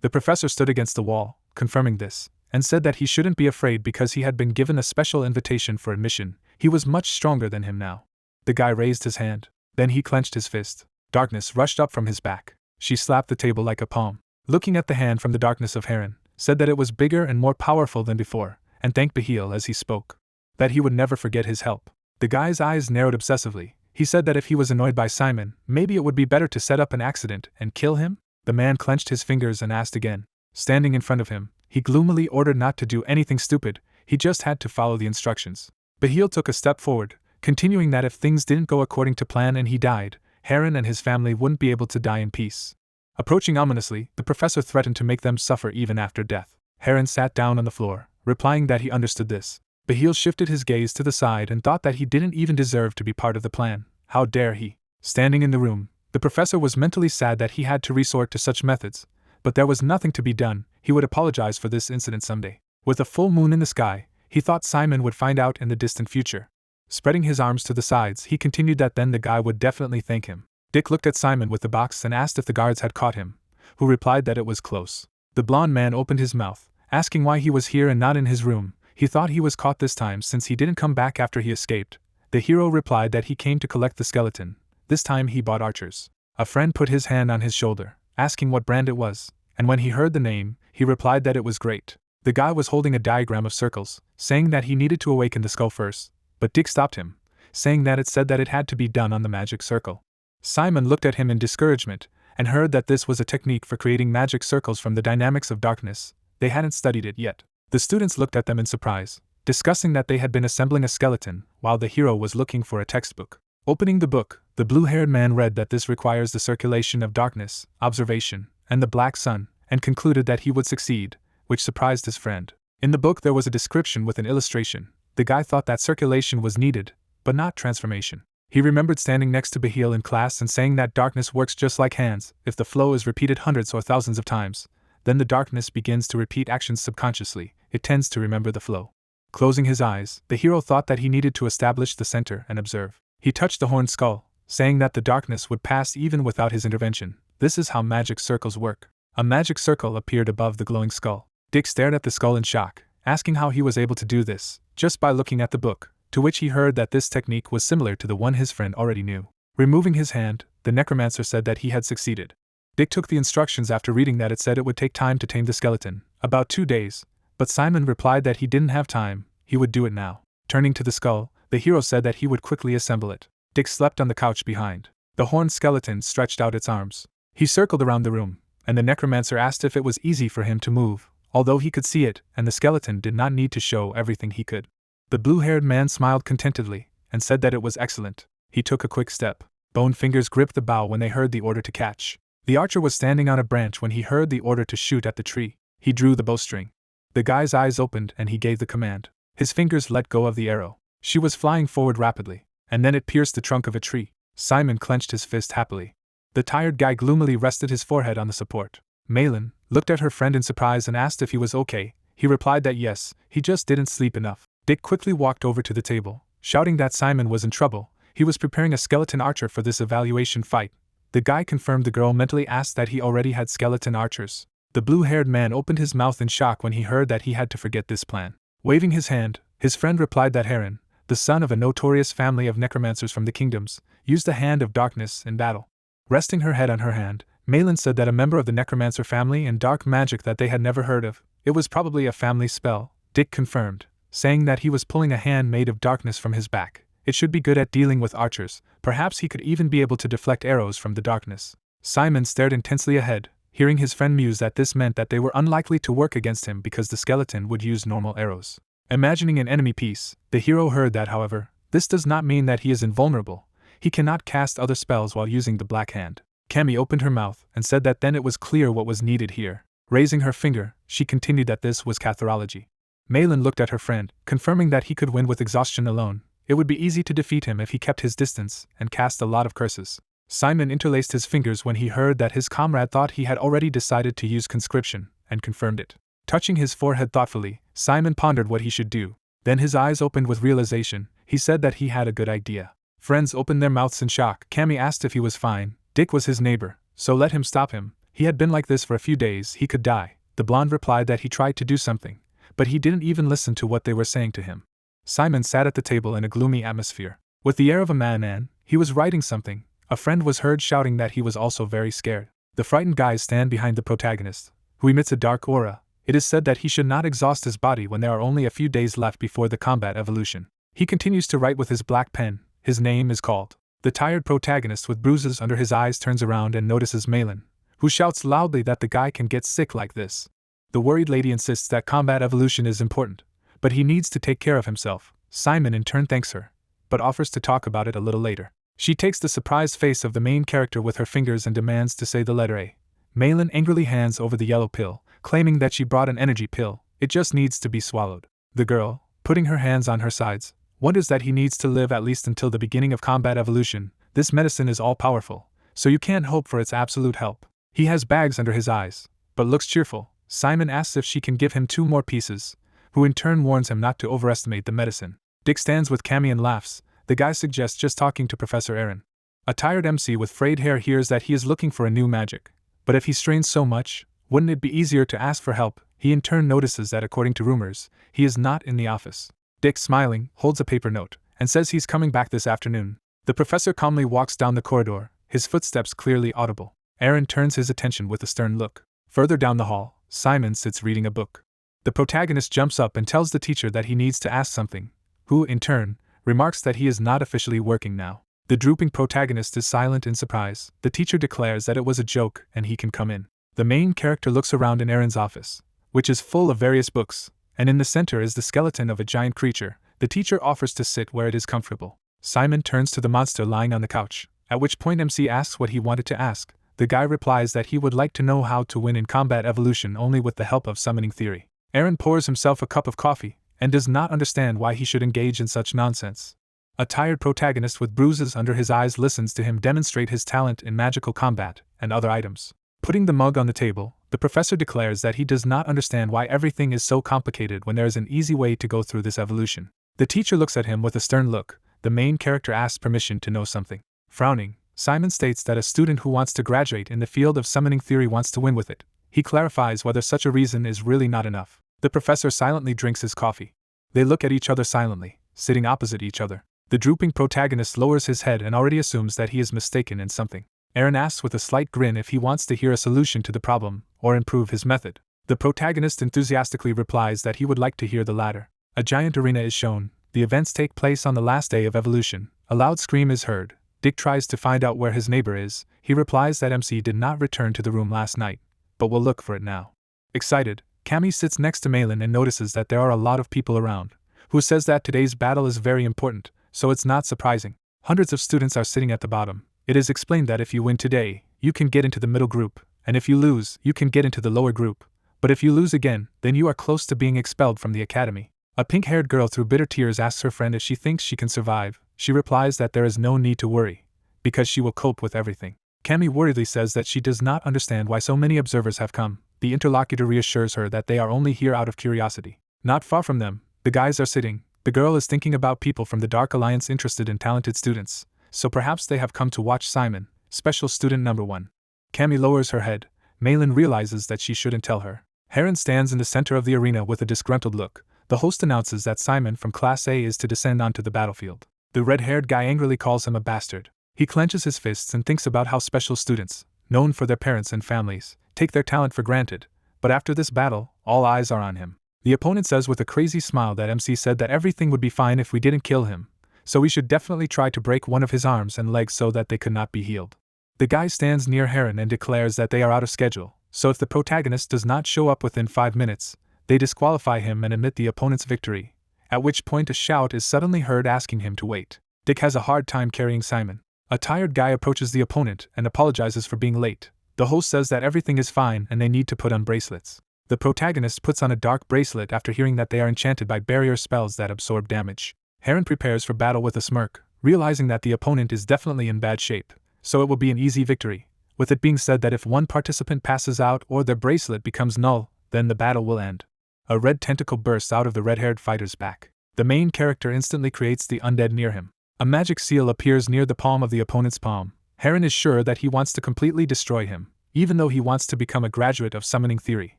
The professor stood against the wall, confirming this, and said that he shouldn't be afraid because he had been given a special invitation for admission. He was much stronger than him now. The guy raised his hand. Then he clenched his fist. Darkness rushed up from his back. She slapped the table like a palm. Looking at the hand from the darkness of Heron, said that it was bigger and more powerful than before, and thanked Bahil as he spoke. That he would never forget his help. The guy's eyes narrowed obsessively. He said that if he was annoyed by Simon, maybe it would be better to set up an accident and kill him? The man clenched his fingers and asked again. Standing in front of him, he gloomily ordered not to do anything stupid. He just had to follow the instructions. Bahil took a step forward, continuing that if things didn't go according to plan and he died, Heron and his family wouldn't be able to die in peace. Approaching ominously, the professor threatened to make them suffer even after death. Heron sat down on the floor, replying that he understood this. Bahil shifted his gaze to the side and thought that he didn't even deserve to be part of the plan. How dare he? Standing in the room, the professor was mentally sad that he had to resort to such methods, but there was nothing to be done. He would apologize for this incident someday. With a full moon in the sky, He thought Simon would find out in the distant future. Spreading his arms to the sides, he continued that then the guy would definitely thank him. Dick looked at Simon with the box and asked if the guards had caught him, who replied that it was close. The blond man opened his mouth, asking why he was here and not in his room. He thought he was caught this time since he didn't come back after he escaped. The hero replied that he came to collect the skeleton. This time he bought archers. A friend put his hand on his shoulder, asking what brand it was, and when he heard the name, he replied that it was great. The guy was holding a diagram of circles, saying that he needed to awaken the skull first, but Dick stopped him, saying that it said that it had to be done on the magic circle. Simon looked at him in discouragement, and heard that this was a technique for creating magic circles from the dynamics of darkness. They hadn't studied it yet. The students looked at them in surprise, discussing that they had been assembling a skeleton, while the hero was looking for a textbook. Opening the book, the blue-haired man read that this requires the circulation of darkness, observation, and the black sun, and concluded that he would succeed, which surprised his friend. In the book there was a description with an illustration. The guy thought that circulation was needed, but not transformation. He remembered standing next to Bahil in class and saying that darkness works just like hands. If the flow is repeated hundreds or thousands of times, then the darkness begins to repeat actions subconsciously. It tends to remember the flow. Closing his eyes, the hero thought that he needed to establish the center and observe. He touched the horned skull, saying that the darkness would pass even without his intervention. This is how magic circles work. A magic circle appeared above the glowing skull. Dick stared at the skull in shock, asking how he was able to do this, just by looking at the book, to which he heard that this technique was similar to the one his friend already knew. Removing his hand, the Necromancer said that he had succeeded. Dick took the instructions after reading that it said it would take time to tame the skeleton, about 2 days, but Simon replied that he didn't have time, he would do it now. Turning to the skull, the hero said that he would quickly assemble it. Dick slept on the couch behind. The horned skeleton stretched out its arms. He circled around the room, and the Necromancer asked if it was easy for him to move, although he could see it, and the skeleton did not need to show everything he could. The blue-haired man smiled contentedly, and said that it was excellent. He took a quick step. Bone fingers gripped the bow when they heard the order to catch. The archer was standing on a branch when he heard the order to shoot at the tree. He drew the bowstring. The guy's eyes opened and he gave the command. His fingers let go of the arrow. She was flying forward rapidly, and then it pierced the trunk of a tree. Simon clenched his fist happily. The tired guy gloomily rested his forehead on the support. Malin looked at her friend in surprise and asked if he was okay. He replied that yes, he just didn't sleep enough. Dick quickly walked over to the table, shouting that Simon was in trouble. He was preparing a skeleton archer for this evaluation fight. The guy confirmed the girl mentally asked that he already had skeleton archers. The blue-haired man opened his mouth in shock when he heard that he had to forget this plan. Waving his hand, his friend replied that Heron, the son of a notorious family of necromancers from the kingdoms, used the hand of darkness in battle. Resting her head on her hand, Malin said that a member of the necromancer family and dark magic that they had never heard of. It was probably a family spell, Dick confirmed, saying that he was pulling a hand made of darkness from his back. It should be good at dealing with archers, perhaps he could even be able to deflect arrows from the darkness. Simon stared intensely ahead, hearing his friend muse that this meant that they were unlikely to work against him because the skeleton would use normal arrows. Imagining an enemy piece, the hero heard that however, this does not mean that he is invulnerable. He cannot cast other spells while using the black hand. Cammy opened her mouth and said that then it was clear what was needed here. Raising her finger, she continued that this was catharology. Malin looked at her friend, confirming that he could win with exhaustion alone. It would be easy to defeat him if he kept his distance and cast a lot of curses. Simon interlaced his fingers when he heard that his comrade thought he had already decided to use conscription, and confirmed it. Touching his forehead thoughtfully, Simon pondered what he should do. Then his eyes opened with realization. He said that he had a good idea. Friends opened their mouths in shock. Cammy asked if he was fine. Dick was his neighbor, so let him stop him. He had been like this for a few days, he could die. The blonde replied that he tried to do something, but he didn't even listen to what they were saying to him. Simon sat at the table in a gloomy atmosphere. With the air of a madman, he was writing something. A friend was heard shouting that he was also very scared. The frightened guys stand behind the protagonist, who emits a dark aura. It is said that he should not exhaust his body when there are only a few days left before the combat evolution. He continues to write with his black pen. His name is called. The tired protagonist with bruises under his eyes turns around and notices Malin, who shouts loudly that the guy can get sick like this. The worried lady insists that combat evolution is important, but he needs to take care of himself. Simon in turn thanks her, but offers to talk about it a little later. She takes the surprised face of the main character with her fingers and demands to say the letter A. Malin angrily hands over the yellow pill, claiming that she brought an energy pill. It just needs to be swallowed. The girl, putting her hands on her sides, wonders that he needs to live at least until the beginning of combat evolution. This medicine is all-powerful, so you can't hope for its absolute help. He has bags under his eyes, but looks cheerful. Simon asks if she can give him 2 more pieces, who in turn warns him not to overestimate the medicine. Dick stands with Cammy and laughs. The guy suggests just talking to Professor Aaron. A tired MC with frayed hair hears that he is looking for a new magic. But if he strains so much, wouldn't it be easier to ask for help? He in turn notices that according to rumors, he is not in the office. Dick, smiling, holds a paper note, and says he's coming back this afternoon. The professor calmly walks down the corridor, his footsteps clearly audible. Aaron turns his attention with a stern look. Further down the hall, Simon sits reading a book. The protagonist jumps up and tells the teacher that he needs to ask something, who, in turn, remarks that he is not officially working now. The drooping protagonist is silent in surprise. The teacher declares that it was a joke and he can come in. The main character looks around in Aaron's office, which is full of various books, and in the center is the skeleton of a giant creature. The teacher offers to sit where it is comfortable. Simon turns to the monster lying on the couch, at which point MC asks what he wanted to ask. The guy replies that he would like to know how to win in combat evolution only with the help of summoning theory. Aaron pours himself a cup of coffee, and does not understand why he should engage in such nonsense. A tired protagonist with bruises under his eyes listens to him demonstrate his talent in magical combat and other items. Putting the mug on the table, the professor declares that he does not understand why everything is so complicated when there is an easy way to go through this evolution. The teacher looks at him with a stern look. The main character asks permission to know something. Frowning, Simon states that a student who wants to graduate in the field of summoning theory wants to win with it. He clarifies whether such a reason is really not enough. The professor silently drinks his coffee. They look at each other silently, sitting opposite each other. The drooping protagonist lowers his head and already assumes that he is mistaken in something. Aaron asks with a slight grin if he wants to hear a solution to the problem, or improve his method. The protagonist enthusiastically replies that he would like to hear the latter. A giant arena is shown. The events take place on the last day of evolution. A loud scream is heard. Dick tries to find out where his neighbor is. He replies that MC did not return to the room last night, but will look for it now. Excited, Cammy sits next to Malin and notices that there are a lot of people around, who says that today's battle is very important, so it's not surprising. Hundreds of students are sitting at the bottom. It is explained that if you win today, you can get into the middle group, and if you lose, you can get into the lower group. But if you lose again, then you are close to being expelled from the academy. A pink-haired girl through bitter tears asks her friend if she thinks she can survive. She replies that there is no need to worry, because she will cope with everything. Cammy worriedly says that she does not understand why so many observers have come. The interlocutor reassures her that they are only here out of curiosity. Not far from them, the guys are sitting. The girl is thinking about people from the Dark Alliance interested in talented students, so perhaps they have come to watch Simon, special student number 1. Cammy lowers her head. Malin realizes that she shouldn't tell her. Heron stands in the center of the arena with a disgruntled look. The host announces that Simon from Class A is to descend onto the battlefield. The red-haired guy angrily calls him a bastard. He clenches his fists and thinks about how special students, known for their parents and families, take their talent for granted, but after this battle, all eyes are on him. The opponent says with a crazy smile that MC said that everything would be fine if we didn't kill him, so we should definitely try to break one of his arms and legs so that they could not be healed. The guy stands near Heron and declares that they are out of schedule, so if the protagonist does not show up within 5 minutes, they disqualify him and admit the opponent's victory, at which point a shout is suddenly heard asking him to wait. Dick has a hard time carrying Simon. A tired guy approaches the opponent and apologizes for being late. The host says that everything is fine and they need to put on bracelets. The protagonist puts on a dark bracelet after hearing that they are enchanted by barrier spells that absorb damage. Heron prepares for battle with a smirk, realizing that the opponent is definitely in bad shape, so it will be an easy victory, with it being said that if one participant passes out or their bracelet becomes null, then the battle will end. A red tentacle bursts out of the red-haired fighter's back. The main character instantly creates the undead near him. A magic seal appears near the palm of the opponent's palm. Heron is sure that he wants to completely destroy him, even though he wants to become a graduate of summoning theory,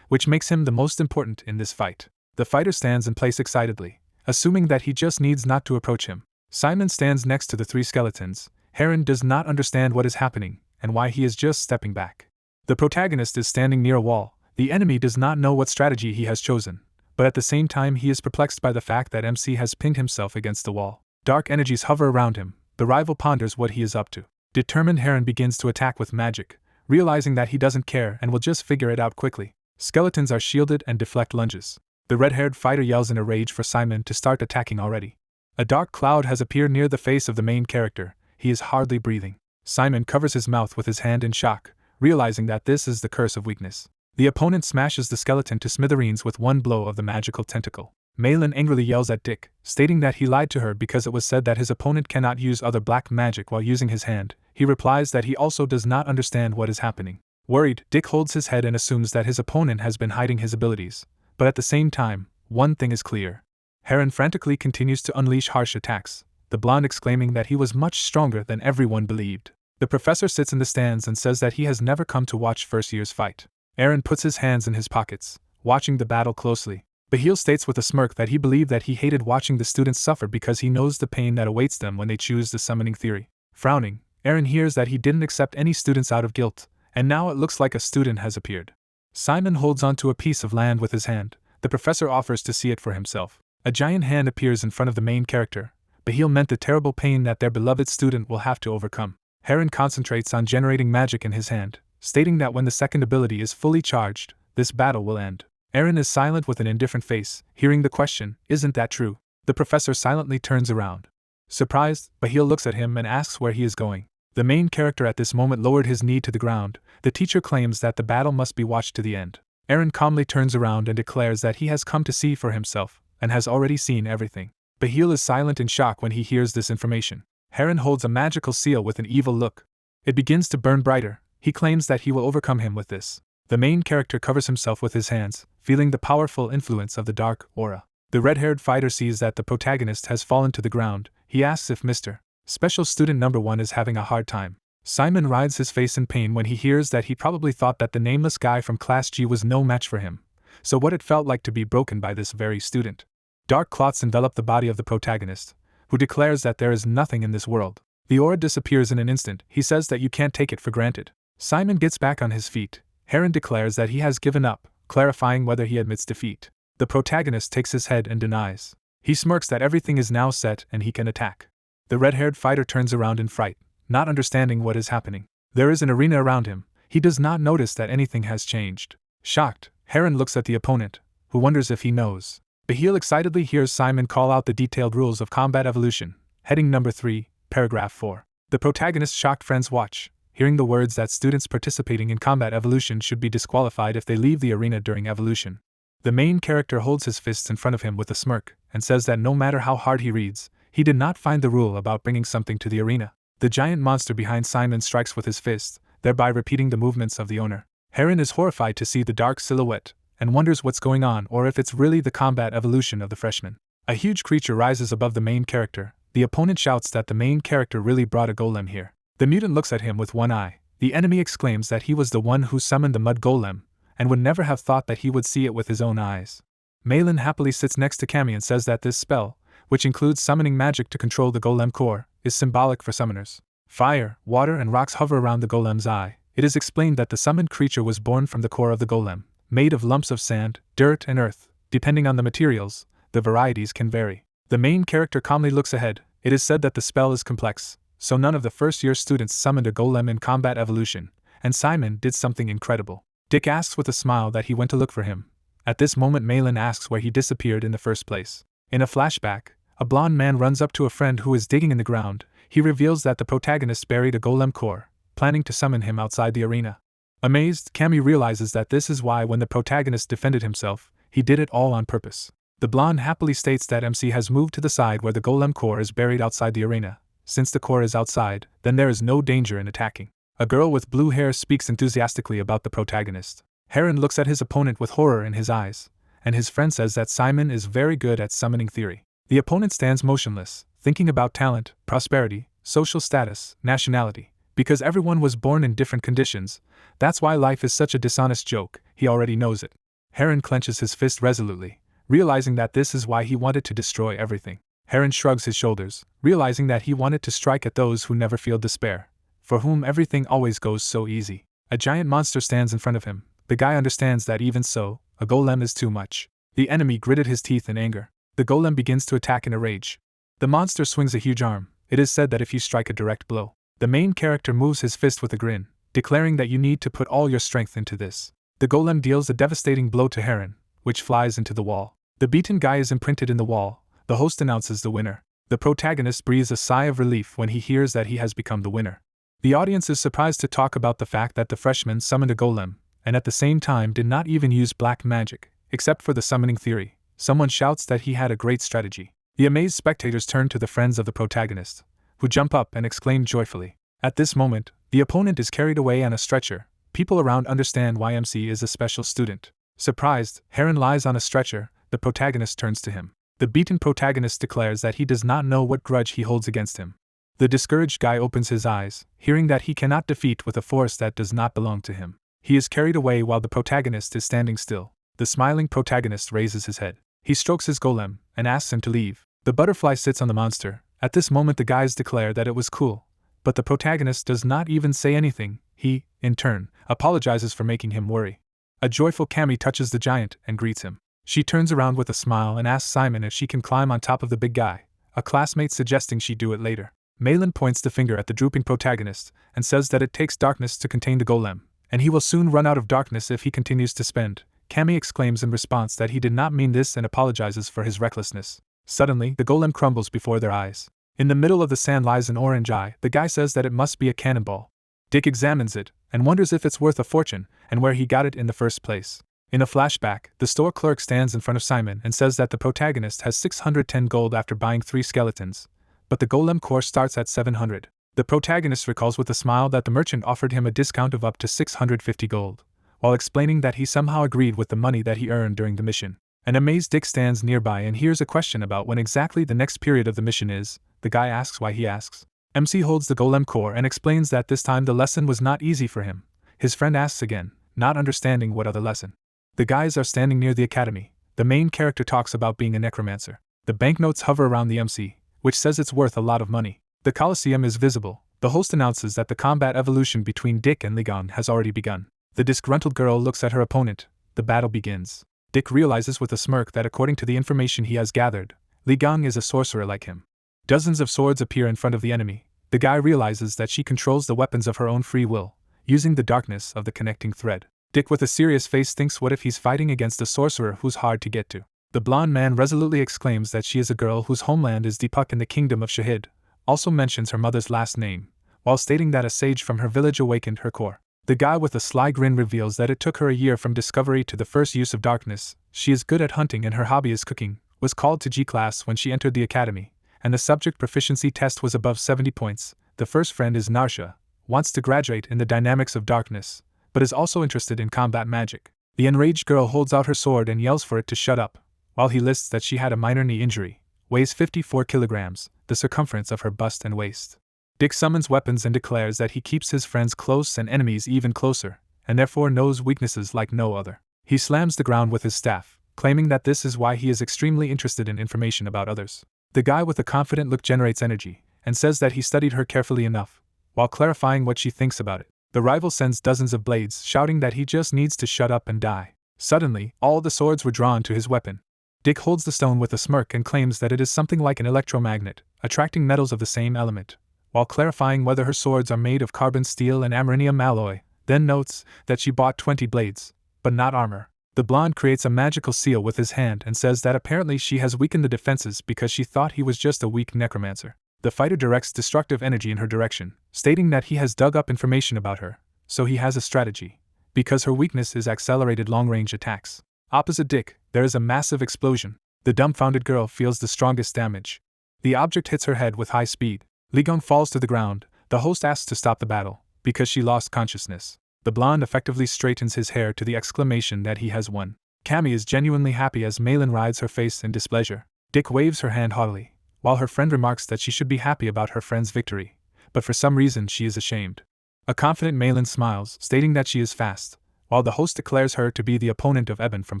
which makes him the most important in this fight. The fighter stands in place excitedly, assuming that he just needs not to approach him. Simon stands next to the 3 skeletons. Heron does not understand what is happening, and why he is just stepping back. The protagonist is standing near a wall. The enemy does not know what strategy he has chosen, but at the same time he is perplexed by the fact that MC has pinned himself against the wall. Dark energies hover around him. The rival ponders what he is up to. Determined, Heron begins to attack with magic, realizing that he doesn't care and will just figure it out quickly. Skeletons are shielded and deflect lunges. The red-haired fighter yells in a rage for Simon to start attacking already. A dark cloud has appeared near the face of the main character. He is hardly breathing. Simon covers his mouth with his hand in shock, realizing that this is the curse of weakness. The opponent smashes the skeleton to smithereens with one blow of the magical tentacle. Malin angrily yells at Dick, stating that he lied to her because it was said that his opponent cannot use other black magic while using his hand. He replies that he also does not understand what is happening. Worried, Dick holds his head and assumes that his opponent has been hiding his abilities, but at the same time, one thing is clear. Heron frantically continues to unleash harsh attacks, the blonde exclaiming that he was much stronger than everyone believed. The professor sits in the stands and says that he has never come to watch first years fight. Aaron puts his hands in his pockets, watching the battle closely. Bahil states with a smirk that he believed that he hated watching the students suffer because he knows the pain that awaits them when they choose the summoning theory. Frowning, Aaron hears that he didn't accept any students out of guilt, and now it looks like a student has appeared. Simon holds onto a piece of land with his hand. The professor offers to see it for himself. A giant hand appears in front of the main character. Bahil meant the terrible pain that their beloved student will have to overcome. Heron concentrates on generating magic in his hand, stating that when the second ability is fully charged, this battle will end. Aaron is silent with an indifferent face, hearing the question, "Isn't that true?" The professor silently turns around. Surprised, Bahil looks at him and asks where he is going. The main character at this moment lowered his knee to the ground. The teacher claims that the battle must be watched to the end. Aaron calmly turns around and declares that he has come to see for himself, and has already seen everything. Bahil is silent in shock when he hears this information. Heron holds a magical seal with an evil look. It begins to burn brighter. He claims that he will overcome him with this. The main character covers himself with his hands, feeling the powerful influence of the dark aura. The red-haired fighter sees that the protagonist has fallen to the ground. He asks if Mr. Special Student Number 1 is having a hard time. Simon rides his face in pain when he hears that he probably thought that the nameless guy from Class G was no match for him. So what it felt like to be broken by this very student. Dark clots envelop the body of the protagonist, who declares that there is nothing in this world. The aura disappears in an instant. He says that you can't take it for granted. Simon gets back on his feet. Heron declares that he has given up, clarifying whether he admits defeat. The protagonist takes his head and denies. He smirks that everything is now set and he can attack. The red-haired fighter turns around in fright, not understanding what is happening. There is an arena around him. He does not notice that anything has changed. Shocked, Heron looks at the opponent, who wonders if he knows. Bahil excitedly hears Simon call out the detailed rules of combat evolution. Heading number 3, paragraph 4. The protagonist's shocked friends watch, hearing the words that students participating in combat evolution should be disqualified if they leave the arena during evolution. The main character holds his fists in front of him with a smirk, and says that no matter how hard he reads, he did not find the rule about bringing something to the arena. The giant monster behind Simon strikes with his fist, thereby repeating the movements of the owner. Heron is horrified to see the dark silhouette, and wonders what's going on or if it's really the combat evolution of the freshman. A huge creature rises above the main character. The opponent shouts that the main character really brought a golem here. The mutant looks at him with one eye. The enemy exclaims that he was the one who summoned the mud golem, and would never have thought that he would see it with his own eyes. Malin happily sits next to Cammy and says that this spell, which includes summoning magic to control the golem core, is symbolic for summoners. Fire, water and rocks hover around the golem's eye. It is explained that the summoned creature was born from the core of the golem, made of lumps of sand, dirt and earth. Depending on the materials, the varieties can vary. The main character calmly looks ahead. It is said that the spell is complex, so none of the first-year students summoned a golem in combat evolution, and Simon did something incredible. Dick asks with a smile that he went to look for him. At this moment Malin asks where he disappeared in the first place. In a flashback, a blonde man runs up to a friend who is digging in the ground. He reveals that the protagonist buried a golem core, planning to summon him outside the arena. Amazed, Cammy realizes that this is why when the protagonist defended himself, he did it all on purpose. The blonde happily states that MC has moved to the side where the golem core is buried outside the arena. Since the core is outside, then there is no danger in attacking. A girl with blue hair speaks enthusiastically about the protagonist. Heron looks at his opponent with horror in his eyes, and his friend says that Simon is very good at summoning theory. The opponent stands motionless, thinking about talent, prosperity, social status, nationality. Because everyone was born in different conditions, that's why life is such a dishonest joke. He already knows it. Heron clenches his fist resolutely, realizing that this is why he wanted to destroy everything. Heron shrugs his shoulders, realizing that he wanted to strike at those who never feel despair, for whom everything always goes so easy. A giant monster stands in front of him. The guy understands that even so, a golem is too much. The enemy gritted his teeth in anger. The golem begins to attack in a rage. The monster swings a huge arm. It is said that if you strike a direct blow, the main character moves his fist with a grin, declaring that you need to put all your strength into this. The golem deals a devastating blow to Heron, which flies into the wall. The beaten guy is imprinted in the wall. The host announces the winner. The protagonist breathes a sigh of relief when he hears that he has become the winner. The audience is surprised to talk about the fact that the freshman summoned a golem, and at the same time did not even use black magic, except for the summoning theory. Someone shouts that he had a great strategy. The amazed spectators turn to the friends of the protagonist, who jump up and exclaim joyfully. At this moment, the opponent is carried away on a stretcher. People around understand why MC is a special student. Surprised, Heron lies on a stretcher. the protagonist turns to him. The beaten protagonist declares that he does not know what grudge he holds against him. The discouraged guy opens his eyes, hearing that he cannot defeat with a force that does not belong to him. He is carried away while the protagonist is standing still. The smiling protagonist raises his head. He strokes his golem and asks him to leave. The butterfly sits on the monster. At this moment the guys declare that it was cool, but the protagonist does not even say anything. He, in turn, apologizes for making him worry. A joyful Cammy touches the giant and greets him. She turns around with a smile and asks Simon if she can climb on top of the big guy, a classmate suggesting she do it later. Malin points the finger at the drooping protagonist and says that it takes darkness to contain the golem, and he will soon run out of darkness if he continues to spend. Cammy exclaims in response that he did not mean this and apologizes for his recklessness. Suddenly, the golem crumbles before their eyes. In the middle of the sand lies an orange eye. The guy says that it must be a cannonball. Dick examines it and wonders if it's worth a fortune and where he got it in the first place. In a flashback, the store clerk stands in front of Simon and says that the protagonist has 610 gold after buying 3 skeletons, but the golem core starts at 700. The protagonist recalls with a smile that the merchant offered him a discount of up to 650 gold, while explaining that he somehow agreed with the money that he earned during the mission. An amazed Dick stands nearby and hears a question about when exactly the next period of the mission is. The guy asks why he asks. MC holds the golem core and explains that this time the lesson was not easy for him. His friend asks again, not understanding what other lesson. The guys are standing near the academy. The main character talks about being a necromancer. The banknotes hover around the MC, which says it's worth a lot of money. The Colosseum is visible. The host announces that the combat evolution between Dick and Ligon has already begun. The disgruntled girl looks at her opponent. The battle begins. Dick realizes with a smirk that according to the information he has gathered, Ligon is a sorcerer like him. Dozens of swords appear in front of the enemy. The guy realizes that she controls the weapons of her own free will, using the darkness of the connecting thread. Dick with a serious face thinks what if he's fighting against a sorcerer who's hard to get to. The blonde man resolutely exclaims that she is a girl whose homeland is Deepak in the kingdom of Shahid, also mentions her mother's last name, while stating that a sage from her village awakened her core. The guy with a sly grin reveals that it took her a year from discovery to the first use of darkness. She is good at hunting and her hobby is cooking, was called to G class when she entered the academy, and the subject proficiency test was above 70 points. The first friend is Narsha, wants to graduate in the dynamics of darkness, but is also interested in combat magic. The enraged girl holds out her sword and yells for it to shut up, while he lists that she had a minor knee injury, weighs 54 kilograms, the circumference of her bust and waist. Dick summons weapons and declares that he keeps his friends close and enemies even closer, and therefore knows weaknesses like no other. He slams the ground with his staff, claiming that this is why he is extremely interested in information about others. The guy with a confident look generates energy, and says that he studied her carefully enough, while clarifying what she thinks about it. The rival sends dozens of blades, shouting that he just needs to shut up and die. Suddenly, all the swords were drawn to his weapon. Dick holds the stone with a smirk and claims that it is something like an electromagnet, attracting metals of the same element, while clarifying whether her swords are made of carbon steel and amerinium alloy, then notes that she bought 20 blades, but not armor. The blonde creates a magical seal with his hand and says that apparently she has weakened the defenses because she thought he was just a weak necromancer. The fighter directs destructive energy in her direction, stating that he has dug up information about her, so he has a strategy, because her weakness is accelerated long-range attacks. Opposite Dick, there is a massive explosion. The dumbfounded girl feels the strongest damage. The object hits her head with high speed. Ligon falls to the ground. The host asks to stop the battle, because she lost consciousness. The blonde effectively straightens his hair to the exclamation that he has won. Cammy is genuinely happy as Malin rides her face in displeasure. Dick waves her hand haughtily, while her friend remarks that she should be happy about her friend's victory, but for some reason she is ashamed. A confident Malin smiles, stating that she is fast, while the host declares her to be the opponent of Eben from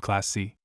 Class C.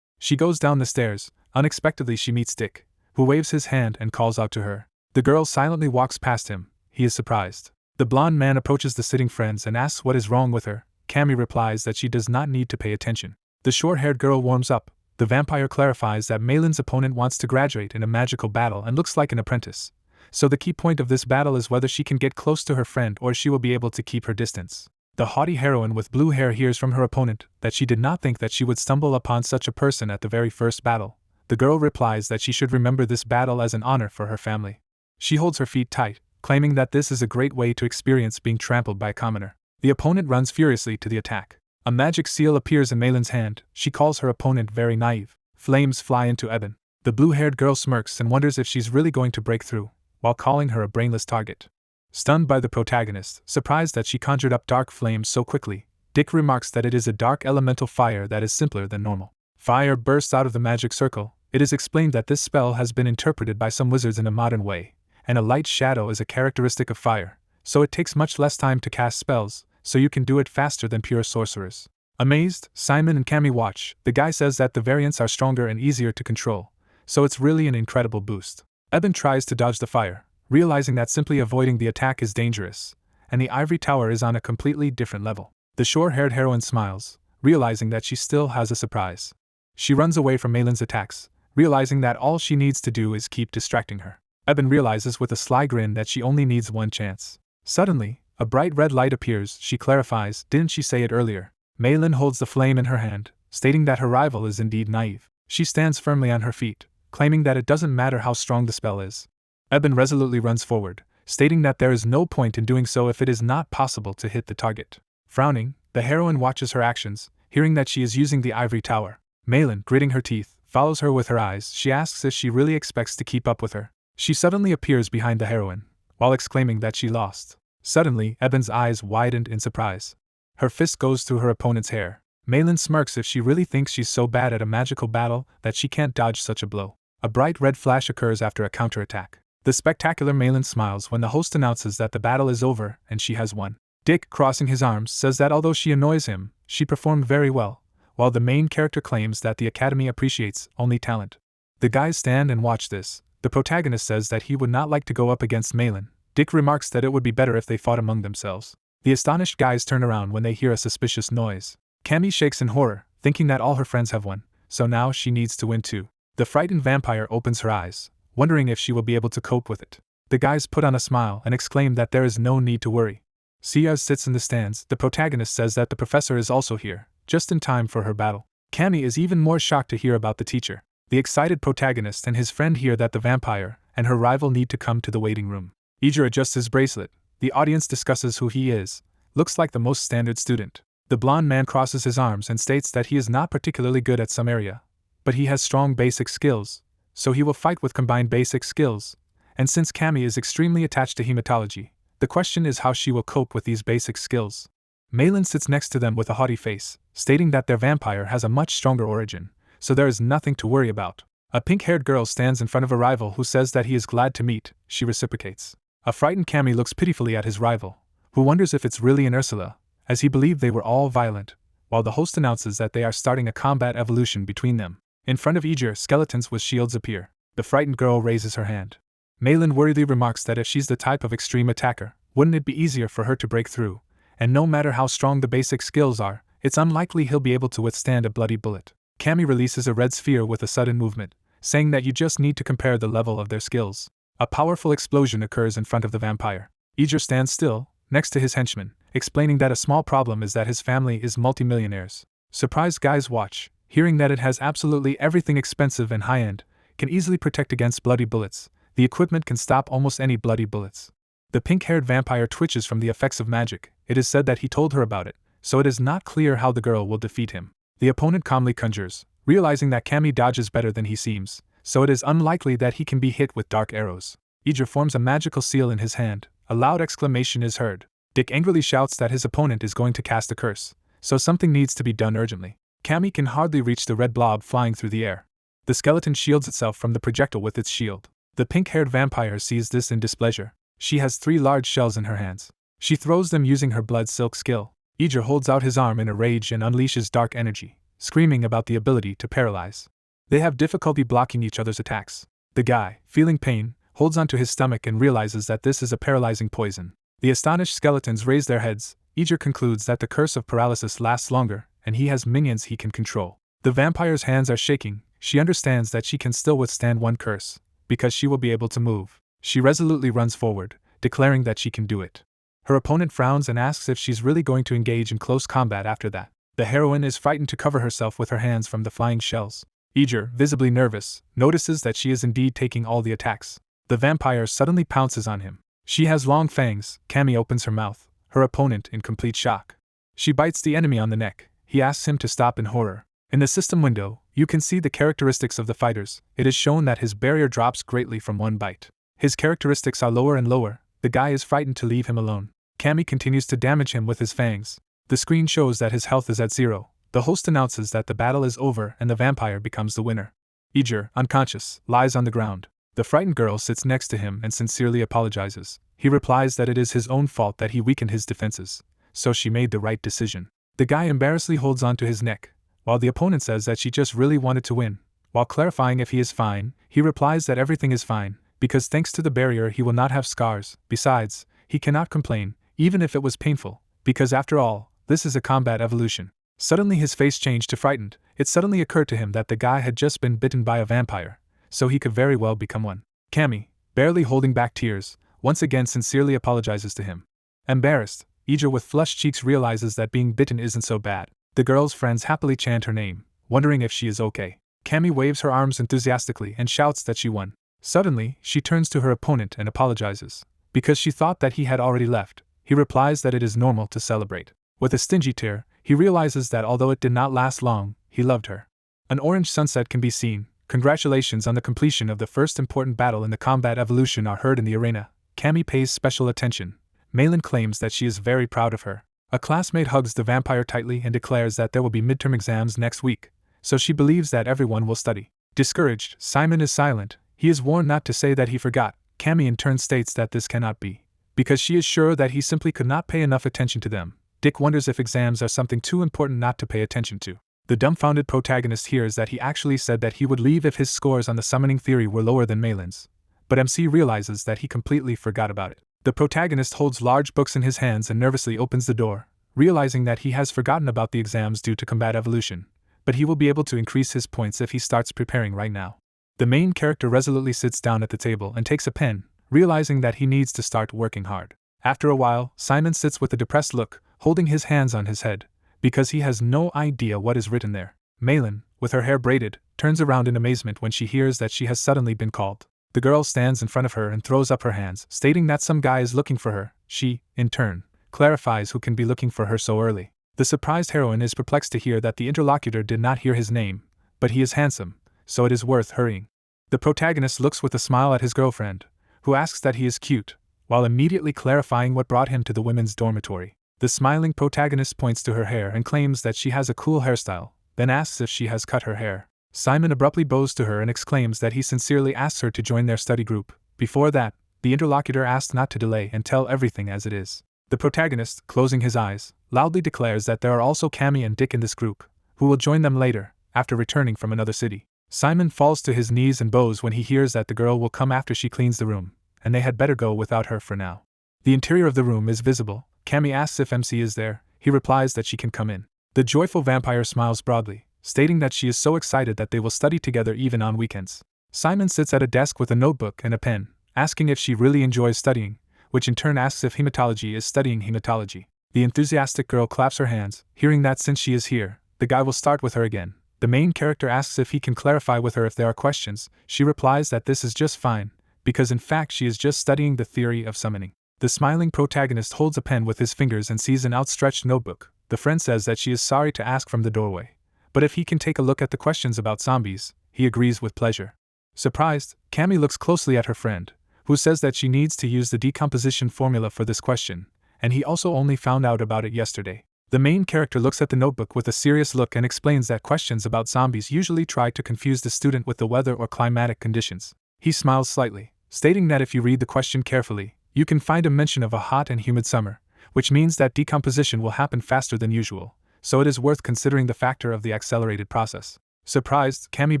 She goes down the stairs. Unexpectedly she meets Dick, who waves his hand and calls out to her. The girl silently walks past him. He is surprised. The blonde man approaches the sitting friends and asks what is wrong with her. Cammy replies that she does not need to pay attention. The short-haired girl warms up. The vampire clarifies that Malin's opponent wants to graduate in a magical battle and looks like an apprentice, so the key point of this battle is whether she can get close to her friend or she will be able to keep her distance. The haughty heroine with blue hair hears from her opponent that she did not think that she would stumble upon such a person at the very first battle. The girl replies that she should remember this battle as an honor for her family. She holds her feet tight, claiming that this is a great way to experience being trampled by a commoner. The opponent runs furiously to the attack. A magic seal appears in Malin's hand. She calls her opponent very naive. Flames fly into Eben. The blue-haired girl smirks and wonders if she's really going to break through, while calling her a brainless target. Stunned by the protagonist, surprised that she conjured up dark flames so quickly, Dick remarks that it is a dark elemental fire that is simpler than normal. Fire bursts out of the magic circle. It is explained that this spell has been interpreted by some wizards in a modern way, and a light shadow is a characteristic of fire, so it takes much less time to cast spells, so you can do it faster than pure sorcerers. Amazed, Simon and Cammy watch. The guy says that the variants are stronger and easier to control, so it's really an incredible boost. Eben tries to dodge the fire, realizing that simply avoiding the attack is dangerous, and the ivory tower is on a completely different level. The short-haired heroine smiles, realizing that she still has a surprise. She runs away from Malin's attacks, realizing that all she needs to do is keep distracting her. Eben realizes with a sly grin that she only needs one chance. Suddenly, a bright red light appears. She clarifies, "Didn't she say it earlier?" Malin holds the flame in her hand, stating that her rival is indeed naive. She stands firmly on her feet, claiming that it doesn't matter how strong the spell is. Eben resolutely runs forward, stating that there is no point in doing so if it is not possible to hit the target. Frowning, the heroine watches her actions, hearing that she is using the ivory tower. Malin, gritting her teeth, follows her with her eyes. She asks if she really expects to keep up with her. She suddenly appears behind the heroine, while exclaiming that she lost. Suddenly, Eben's eyes widened in surprise. Her fist goes through her opponent's hair. Malin smirks if she really thinks she's so bad at a magical battle that she can't dodge such a blow. A bright red flash occurs after a counterattack. The spectacular Malin smiles when the host announces that the battle is over and she has won. Dick, crossing his arms, says that although she annoys him, she performed very well, while the main character claims that the Academy appreciates only talent. The guys stand and watch this. The protagonist says that he would not like to go up against Malin. Dick remarks that it would be better if they fought among themselves. The astonished guys turn around when they hear a suspicious noise. Cammy shakes in horror, thinking that all her friends have won, so now she needs to win too. The frightened vampire opens her eyes, wondering if she will be able to cope with it. The guys put on a smile and exclaim that there is no need to worry. Siaz sits in the stands. The protagonist says that the professor is also here, just in time for her battle. Cammy is even more shocked to hear about the teacher. The excited protagonist and his friend hear that the vampire and her rival need to come to the waiting room. Eager adjusts his bracelet. The audience discusses who he is. Looks like the most standard student. The blonde man crosses his arms and states that he is not particularly good at some area, but he has strong basic skills, so he will fight with combined basic skills. And since Cammy is extremely attached to hematology, the question is how she will cope with these basic skills. Malin sits next to them with a haughty face, stating that their vampire has a much stronger origin, so there is nothing to worry about. A pink-haired girl stands in front of a rival who says that he is glad to meet. She reciprocates. A frightened Cammy looks pitifully at his rival, who wonders if it's really an Ursula, as he believed they were all violent, while the host announces that they are starting a combat evolution between them. In front of Eager, skeletons with shields appear. The frightened girl raises her hand. Malin worriedly remarks that if she's the type of extreme attacker, wouldn't it be easier for her to break through? And no matter how strong the basic skills are, it's unlikely he'll be able to withstand a bloody bullet. Cammy releases a red sphere with a sudden movement, saying that you just need to compare the level of their skills. A powerful explosion occurs in front of the vampire. Eager stands still, next to his henchman, explaining that a small problem is that his family is multimillionaires. Surprised guys watch, hearing that it has absolutely everything expensive and high-end, can easily protect against bloody bullets. The equipment can stop almost any bloody bullets. The pink-haired vampire twitches from the effects of magic. It is said that he told her about it, so it is not clear how the girl will defeat him. The opponent calmly conjures, realizing that Cammy dodges better than he seems, so it is unlikely that he can be hit with dark arrows. Eager forms a magical seal in his hand. A loud exclamation is heard. Dick angrily shouts that his opponent is going to cast a curse, so something needs to be done urgently. Cammy can hardly reach the red blob flying through the air. The skeleton shields itself from the projectile with its shield. The pink-haired vampire sees this in displeasure. She has 3 large shells in her hands. She throws them using her blood silk skill. Eager holds out his arm in a rage and unleashes dark energy, screaming about the ability to paralyze. They have difficulty blocking each other's attacks. The guy, feeling pain, holds onto his stomach and realizes that this is a paralyzing poison. The astonished skeletons raise their heads. Eager concludes that the curse of paralysis lasts longer, and he has minions he can control. The vampire's hands are shaking. She understands that she can still withstand one curse, because she will be able to move. She resolutely runs forward, declaring that she can do it. Her opponent frowns and asks if she's really going to engage in close combat after that. The heroine is frightened to cover herself with her hands from the flying shells. Eager, visibly nervous, notices that she is indeed taking all the attacks. The vampire suddenly pounces on him. She has long fangs. Cammy opens her mouth, her opponent in complete shock. She bites the enemy on the neck. He asks him to stop in horror. In the system window, you can see the characteristics of the fighters. It is shown that his barrier drops greatly from one bite. His characteristics are lower and lower. The guy is frightened to leave him alone. Cammy continues to damage him with his fangs. The screen shows that his health is at 0, The host announces that the battle is over and the vampire becomes the winner. Eager, unconscious, lies on the ground. The frightened girl sits next to him and sincerely apologizes. He replies that it is his own fault that he weakened his defenses, so she made the right decision. The guy embarrassedly holds onto his neck, while the opponent says that she just really wanted to win. While clarifying if he is fine, he replies that everything is fine, because thanks to the barrier he will not have scars. Besides, he cannot complain, even if it was painful, because after all, this is a combat evolution. Suddenly his face changed to frightened. It suddenly occurred to him that the guy had just been bitten by a vampire, so he could very well become one. Cammy, barely holding back tears, once again sincerely apologizes to him. Embarrassed, Eager with flushed cheeks realizes that being bitten isn't so bad. The girl's friends happily chant her name, wondering if she is okay. Cammy waves her arms enthusiastically and shouts that she won. Suddenly, she turns to her opponent and apologizes. Because she thought that he had already left, he replies that it is normal to celebrate. With a stingy tear, he realizes that although it did not last long, he loved her. An orange sunset can be seen. Congratulations on the completion of the first important battle in the combat evolution are heard in the arena. Cammy pays special attention. Malin claims that she is very proud of her. A classmate hugs the vampire tightly and declares that there will be midterm exams next week, so she believes that everyone will study. Discouraged, Simon is silent. He is warned not to say that he forgot. Cammy in turn states that this cannot be, because she is sure that he simply could not pay enough attention to them. Dick wonders if exams are something too important not to pay attention to. The dumbfounded protagonist hears that he actually said that he would leave if his scores on the summoning theory were lower than Malin's, but MC realizes that he completely forgot about it. The protagonist holds large books in his hands and nervously opens the door, realizing that he has forgotten about the exams due to combat evolution, but he will be able to increase his points if he starts preparing right now. The main character resolutely sits down at the table and takes a pen, realizing that he needs to start working hard. After a while, Simon sits with a depressed look, holding his hands on his head, because he has no idea what is written there. Malin, with her hair braided, turns around in amazement when she hears that she has suddenly been called. The girl stands in front of her and throws up her hands, stating that some guy is looking for her. She, in turn, clarifies who can be looking for her so early. The surprised heroine is perplexed to hear that the interlocutor did not hear his name, but he is handsome, so it is worth hurrying. The protagonist looks with a smile at his girlfriend, who asks that he is cute, while immediately clarifying what brought him to the women's dormitory. The smiling protagonist points to her hair and claims that she has a cool hairstyle, then asks if she has cut her hair. Simon abruptly bows to her and exclaims that he sincerely asks her to join their study group. Before that, the interlocutor asks not to delay and tell everything as it is. The protagonist, closing his eyes, loudly declares that there are also Cammy and Dick in this group, who will join them later, after returning from another city. Simon falls to his knees and bows when he hears that the girl will come after she cleans the room, and they had better go without her for now. The interior of the room is visible. Cammy asks if MC is there. He replies that she can come in. The joyful vampire smiles broadly, stating that she is so excited that they will study together even on weekends. Simon sits at a desk with a notebook and a pen, asking if she really enjoys studying, which in turn asks if hematology is studying hematology. The enthusiastic girl claps her hands, hearing that since she is here, the guy will start with her again. The main character asks if he can clarify with her if there are questions. She replies that this is just fine, because in fact she is just studying the theory of summoning. The smiling protagonist holds a pen with his fingers and sees an outstretched notebook. The friend says that she is sorry to ask from the doorway, but if he can take a look at the questions about zombies, he agrees with pleasure. Surprised, Cammy looks closely at her friend, who says that she needs to use the decomposition formula for this question, and he also only found out about it yesterday. The main character looks at the notebook with a serious look and explains that questions about zombies usually try to confuse the student with the weather or climatic conditions. He smiles slightly, stating that if you read the question carefully, you can find a mention of a hot and humid summer, which means that decomposition will happen faster than usual, so it is worth considering the factor of the accelerated process. Surprised, Cammy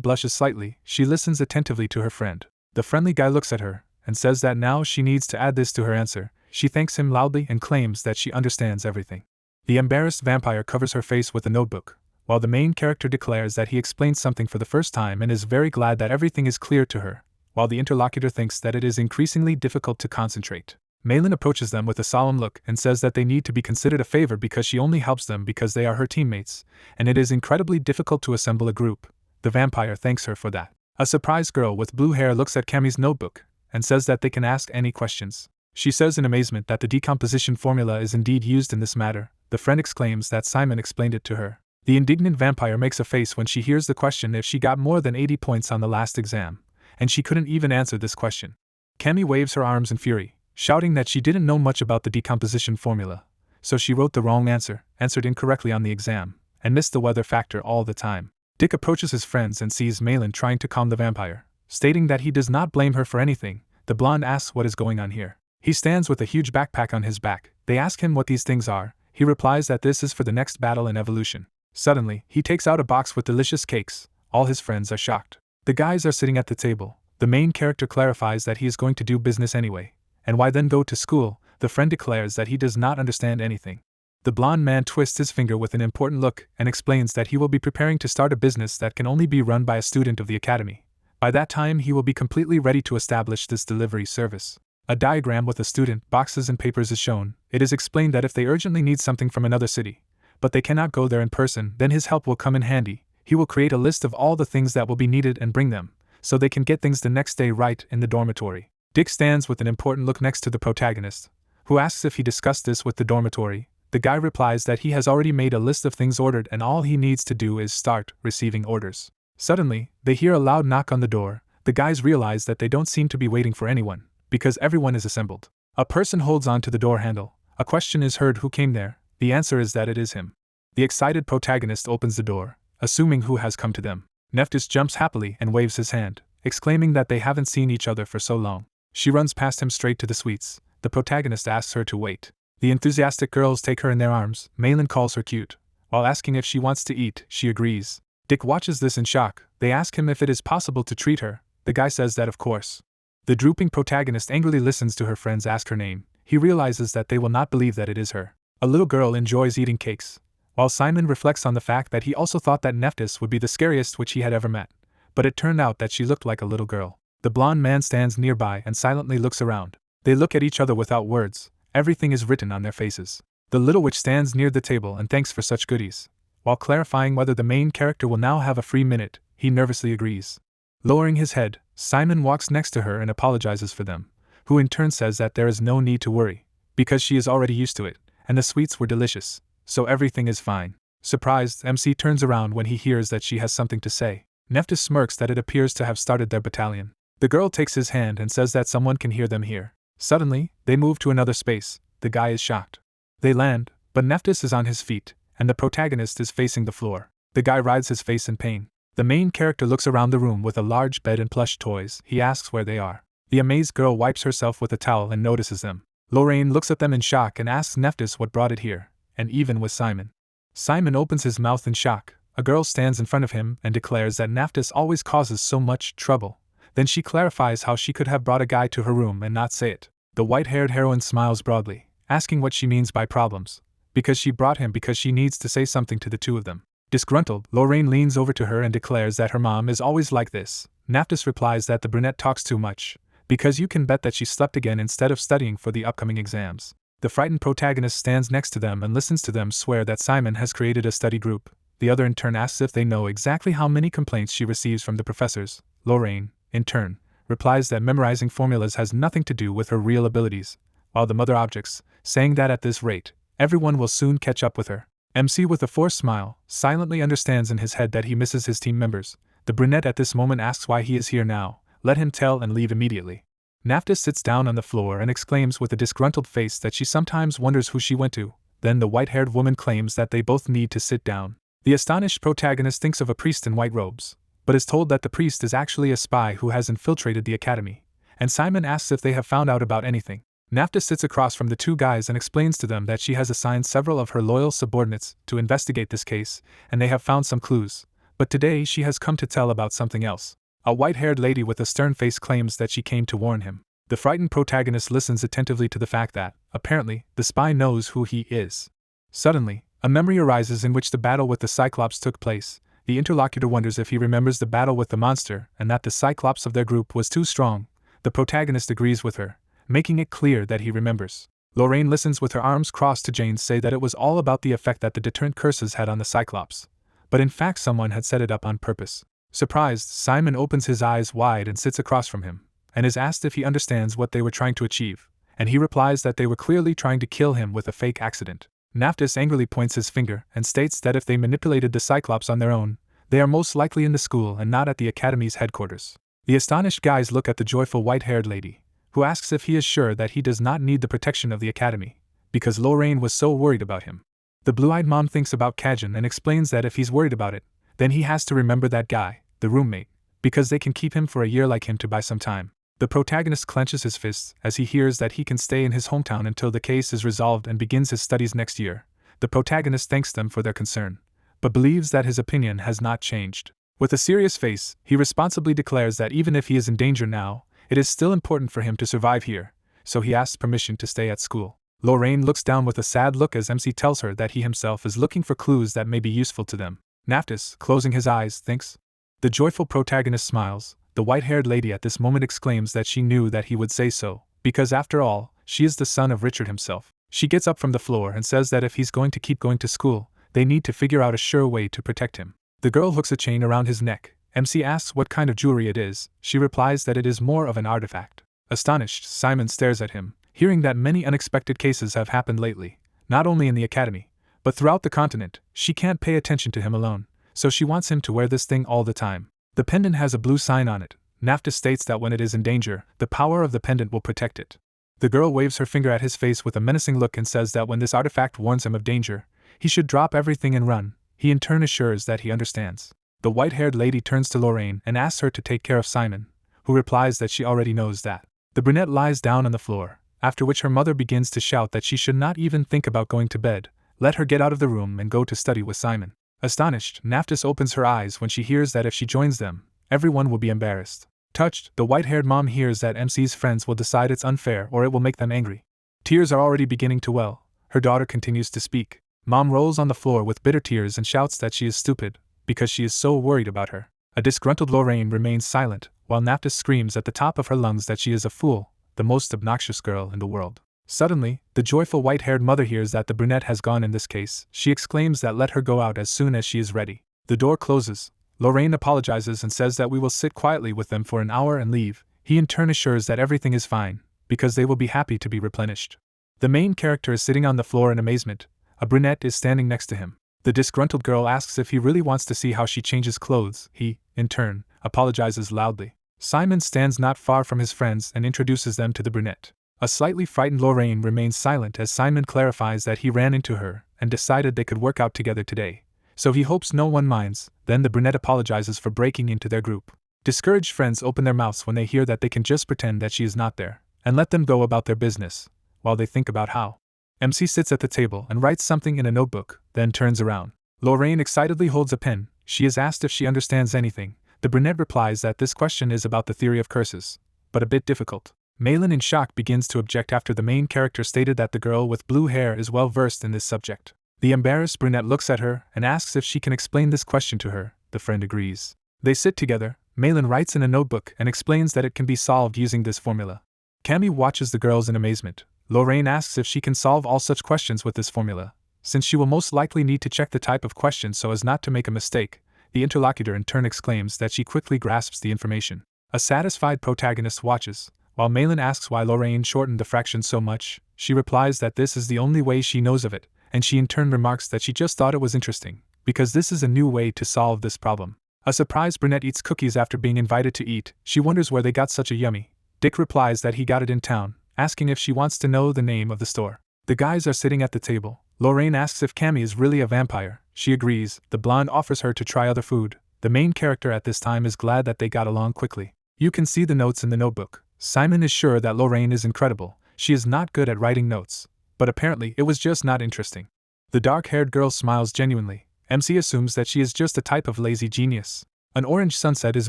blushes slightly. She listens attentively to her friend. The friendly guy looks at her and says that now she needs to add this to her answer. She thanks him loudly and claims that she understands everything. The embarrassed vampire covers her face with a notebook, while the main character declares that he explains something for the first time and is very glad that everything is clear to her, while the interlocutor thinks that it is increasingly difficult to concentrate. Malin approaches them with a solemn look and says that they need to be considered a favor because she only helps them because they are her teammates, and it is incredibly difficult to assemble a group. The vampire thanks her for that. A surprised girl with blue hair looks at Cammy's notebook and says that they can ask any questions. She says in amazement that the decomposition formula is indeed used in this matter. The friend exclaims that Simon explained it to her. The indignant vampire makes a face when she hears the question if she got more than 80 points on the last exam, and she couldn't even answer this question. Cammy waves her arms in fury, shouting that she didn't know much about the decomposition formula, so she wrote the wrong answer, answered incorrectly on the exam, and missed the weather factor all the time. Dick approaches his friends and sees Malin trying to calm the vampire, stating that he does not blame her for anything. The blonde asks what is going on here. He stands with a huge backpack on his back. They ask him what these things are. He replies that this is for the next battle in evolution. Suddenly, he takes out a box with delicious cakes. All his friends are shocked. The guys are sitting at the table. The main character clarifies that he is going to do business anyway. And why then go to school? The friend declares that he does not understand anything. The blonde man twists his finger with an important look and explains that he will be preparing to start a business that can only be run by a student of the academy. By that time he will be completely ready to establish this delivery service. A diagram with a student, boxes and papers is shown. It is explained that if they urgently need something from another city, but they cannot go there in person, then his help will come in handy. He will create a list of all the things that will be needed and bring them, so they can get things the next day right in the dormitory. Dick stands with an important look next to the protagonist, who asks if he discussed this with the dormitory. The guy replies that he has already made a list of things ordered and all he needs to do is start receiving orders. Suddenly, they hear a loud knock on the door. The guys realize that they don't seem to be waiting for anyone, because everyone is assembled. A person holds on to the door handle. A question is heard: who came there? The answer is that it is him. The excited protagonist opens the door, assuming who has come to them. Neptus jumps happily and waves his hand, exclaiming that they haven't seen each other for so long. She runs past him straight to the suites. The protagonist asks her to wait. The enthusiastic girls take her in their arms. Malin calls her cute. While asking if she wants to eat, she agrees. Dick watches this in shock. They ask him if it is possible to treat her. The guy says that of course. The drooping protagonist angrily listens to her friends ask her name. He realizes that they will not believe that it is her. A little girl enjoys eating cakes, while Simon reflects on the fact that he also thought that Neptus would be the scariest which he had ever met. But it turned out that she looked like a little girl. The blonde man stands nearby and silently looks around. They look at each other without words. Everything is written on their faces. The little witch stands near the table and thanks for such goodies. While clarifying whether the main character will now have a free minute, he nervously agrees. Lowering his head, Simon walks next to her and apologizes for them, who in turn says that there is no need to worry, because she is already used to it, and the sweets were delicious, so everything is fine. Surprised, MC turns around when he hears that she has something to say. Neptus smirks that it appears to have started their battalion. The girl takes his hand and says that someone can hear them here. Suddenly, they move to another space. The guy is shocked. They land, but Neptus is on his feet, and the protagonist is facing the floor. The guy rides his face in pain. The main character looks around the room with a large bed and plush toys. He asks where they are. The amazed girl wipes herself with a towel and notices them. Lorraine looks at them in shock and asks Neptus what brought it here, and even with Simon. Simon opens his mouth in shock. A girl stands in front of him and declares that Neptus always causes so much trouble. Then she clarifies how she could have brought a guy to her room and not say it. The white-haired heroine smiles broadly, asking what she means by problems, because she brought him because she needs to say something to the two of them. Disgruntled, Lorraine leans over to her and declares that her mom is always like this. Neptus replies that the brunette talks too much, because you can bet that she slept again instead of studying for the upcoming exams. The frightened protagonist stands next to them and listens to them swear that Simon has created a study group. The other in turn asks if they know exactly how many complaints she receives from the professors. Lorraine, in turn, replies that memorizing formulas has nothing to do with her real abilities, while the mother objects, saying that at this rate, everyone will soon catch up with her. MC with a forced smile, silently understands in his head that he misses his team members. The brunette at this moment asks why he is here now. Let him tell and leave immediately. Neptus sits down on the floor and exclaims with a disgruntled face that she sometimes wonders who she went to. Then the white-haired woman claims that they both need to sit down. The astonished protagonist thinks of a priest in white robes, but is told that the priest is actually a spy who has infiltrated the academy, and Simon asks if they have found out about anything. Neptus sits across from the two guys and explains to them that she has assigned several of her loyal subordinates to investigate this case, and they have found some clues, but today she has come to tell about something else. A white-haired lady with a stern face claims that she came to warn him. The frightened protagonist listens attentively to the fact that, apparently, the spy knows who he is. Suddenly, a memory arises in which the battle with the Cyclops took place. The interlocutor wonders if he remembers the battle with the monster and that the Cyclops of their group was too strong. The protagonist agrees with her, making it clear that he remembers. Lorraine listens with her arms crossed to Jane say that it was all about the effect that the deterrent curses had on the Cyclops, but in fact someone had set it up on purpose. Surprised, Simon opens his eyes wide and sits across from him, and is asked if he understands what they were trying to achieve, and he replies that they were clearly trying to kill him with a fake accident. Neptus angrily points his finger and states that if they manipulated the Cyclops on their own, they are most likely in the school and not at the academy's headquarters. The astonished guys look at the joyful white-haired lady, who asks if he is sure that he does not need the protection of the academy, because Lorraine was so worried about him. The blue-eyed mom thinks about Keyzen and explains that if he's worried about it, then he has to remember that guy, the roommate, because they can keep him for a year like him to buy some time. The protagonist clenches his fists as he hears that he can stay in his hometown until the case is resolved and begins his studies next year. The protagonist thanks them for their concern, but believes that his opinion has not changed. With a serious face, he responsibly declares that even if he is in danger now, it is still important for him to survive here, so he asks permission to stay at school. Lorraine looks down with a sad look as MC tells her that he himself is looking for clues that may be useful to them. Neptus, closing his eyes, thinks. The joyful protagonist smiles. The white-haired lady at this moment exclaims that she knew that he would say so, because after all, she is the son of Richard himself. She gets up from the floor and says that if he's going to keep going to school, they need to figure out a sure way to protect him. The girl hooks a chain around his neck. MC asks what kind of jewelry it is. She replies that it is more of an artifact. Astonished, Simon stares at him, hearing that many unexpected cases have happened lately, not only in the academy, but throughout the continent. She can't pay attention to him alone, so she wants him to wear this thing all the time. The pendant has a blue sign on it. Neptus states that when it is in danger, the power of the pendant will protect it. The girl waves her finger at his face with a menacing look and says that when this artifact warns him of danger, he should drop everything and run. He in turn assures that he understands. The white-haired lady turns to Lorraine and asks her to take care of Simon, who replies that she already knows that. The brunette lies down on the floor, after which her mother begins to shout that she should not even think about going to bed. Let her get out of the room and go to study with Simon. Astonished, Neptus opens her eyes when she hears that if she joins them, everyone will be embarrassed. Touched, the white-haired mom hears that MC's friends will decide it's unfair or it will make them angry. Tears are already beginning to well. Her daughter continues to speak. Mom rolls on the floor with bitter tears and shouts that she is stupid, because she is so worried about her. A disgruntled Lorraine remains silent, while Neptus screams at the top of her lungs that she is a fool, the most obnoxious girl in the world. Suddenly, the joyful white-haired mother hears that the brunette has gone in this case. She exclaims that let her go out as soon as she is ready. The door closes. Lorraine apologizes and says that we will sit quietly with them for an hour and leave. He in turn assures that everything is fine, because they will be happy to be replenished. The main character is sitting on the floor in amazement. A brunette is standing next to him. The disgruntled girl asks if he really wants to see how she changes clothes. He, in turn, apologizes loudly. Simon stands not far from his friends and introduces them to the brunette. A slightly frightened Lorraine remains silent as Simon clarifies that he ran into her and decided they could work out together today, so he hopes no one minds. Then the brunette apologizes for breaking into their group. Discouraged friends open their mouths when they hear that they can just pretend that she is not there, and let them go about their business, while they think about how. MC sits at the table and writes something in a notebook, then turns around. Lorraine excitedly holds a pen. She is asked if she understands anything. The brunette replies that this question is about the theory of curses, but a bit difficult. Malin in shock begins to object after the main character stated that the girl with blue hair is well versed in this subject. The embarrassed brunette looks at her and asks if she can explain this question to her. The friend agrees. They sit together. Malin writes in a notebook and explains that it can be solved using this formula. Cammy watches the girls in amazement. Lorraine asks if she can solve all such questions with this formula, since she will most likely need to check the type of question so as not to make a mistake. The interlocutor in turn exclaims that she quickly grasps the information. A satisfied protagonist watches. While Malin asks why Lorraine shortened the fraction so much, she replies that this is the only way she knows of it, and she in turn remarks that she just thought it was interesting, because this is a new way to solve this problem. A surprised brunette eats cookies after being invited to eat. She wonders where they got such a yummy. Dick replies that he got it in town, asking if she wants to know the name of the store. The guys are sitting at the table. Lorraine asks if Cammy is really a vampire. She agrees. The blonde offers her to try other food. The main character at this time is glad that they got along quickly. You can see the notes in the notebook. Simon is sure that Lorraine is incredible. She is not good at writing notes, but apparently it was just not interesting. The dark-haired girl smiles genuinely. MC assumes that she is just a type of lazy genius. An orange sunset is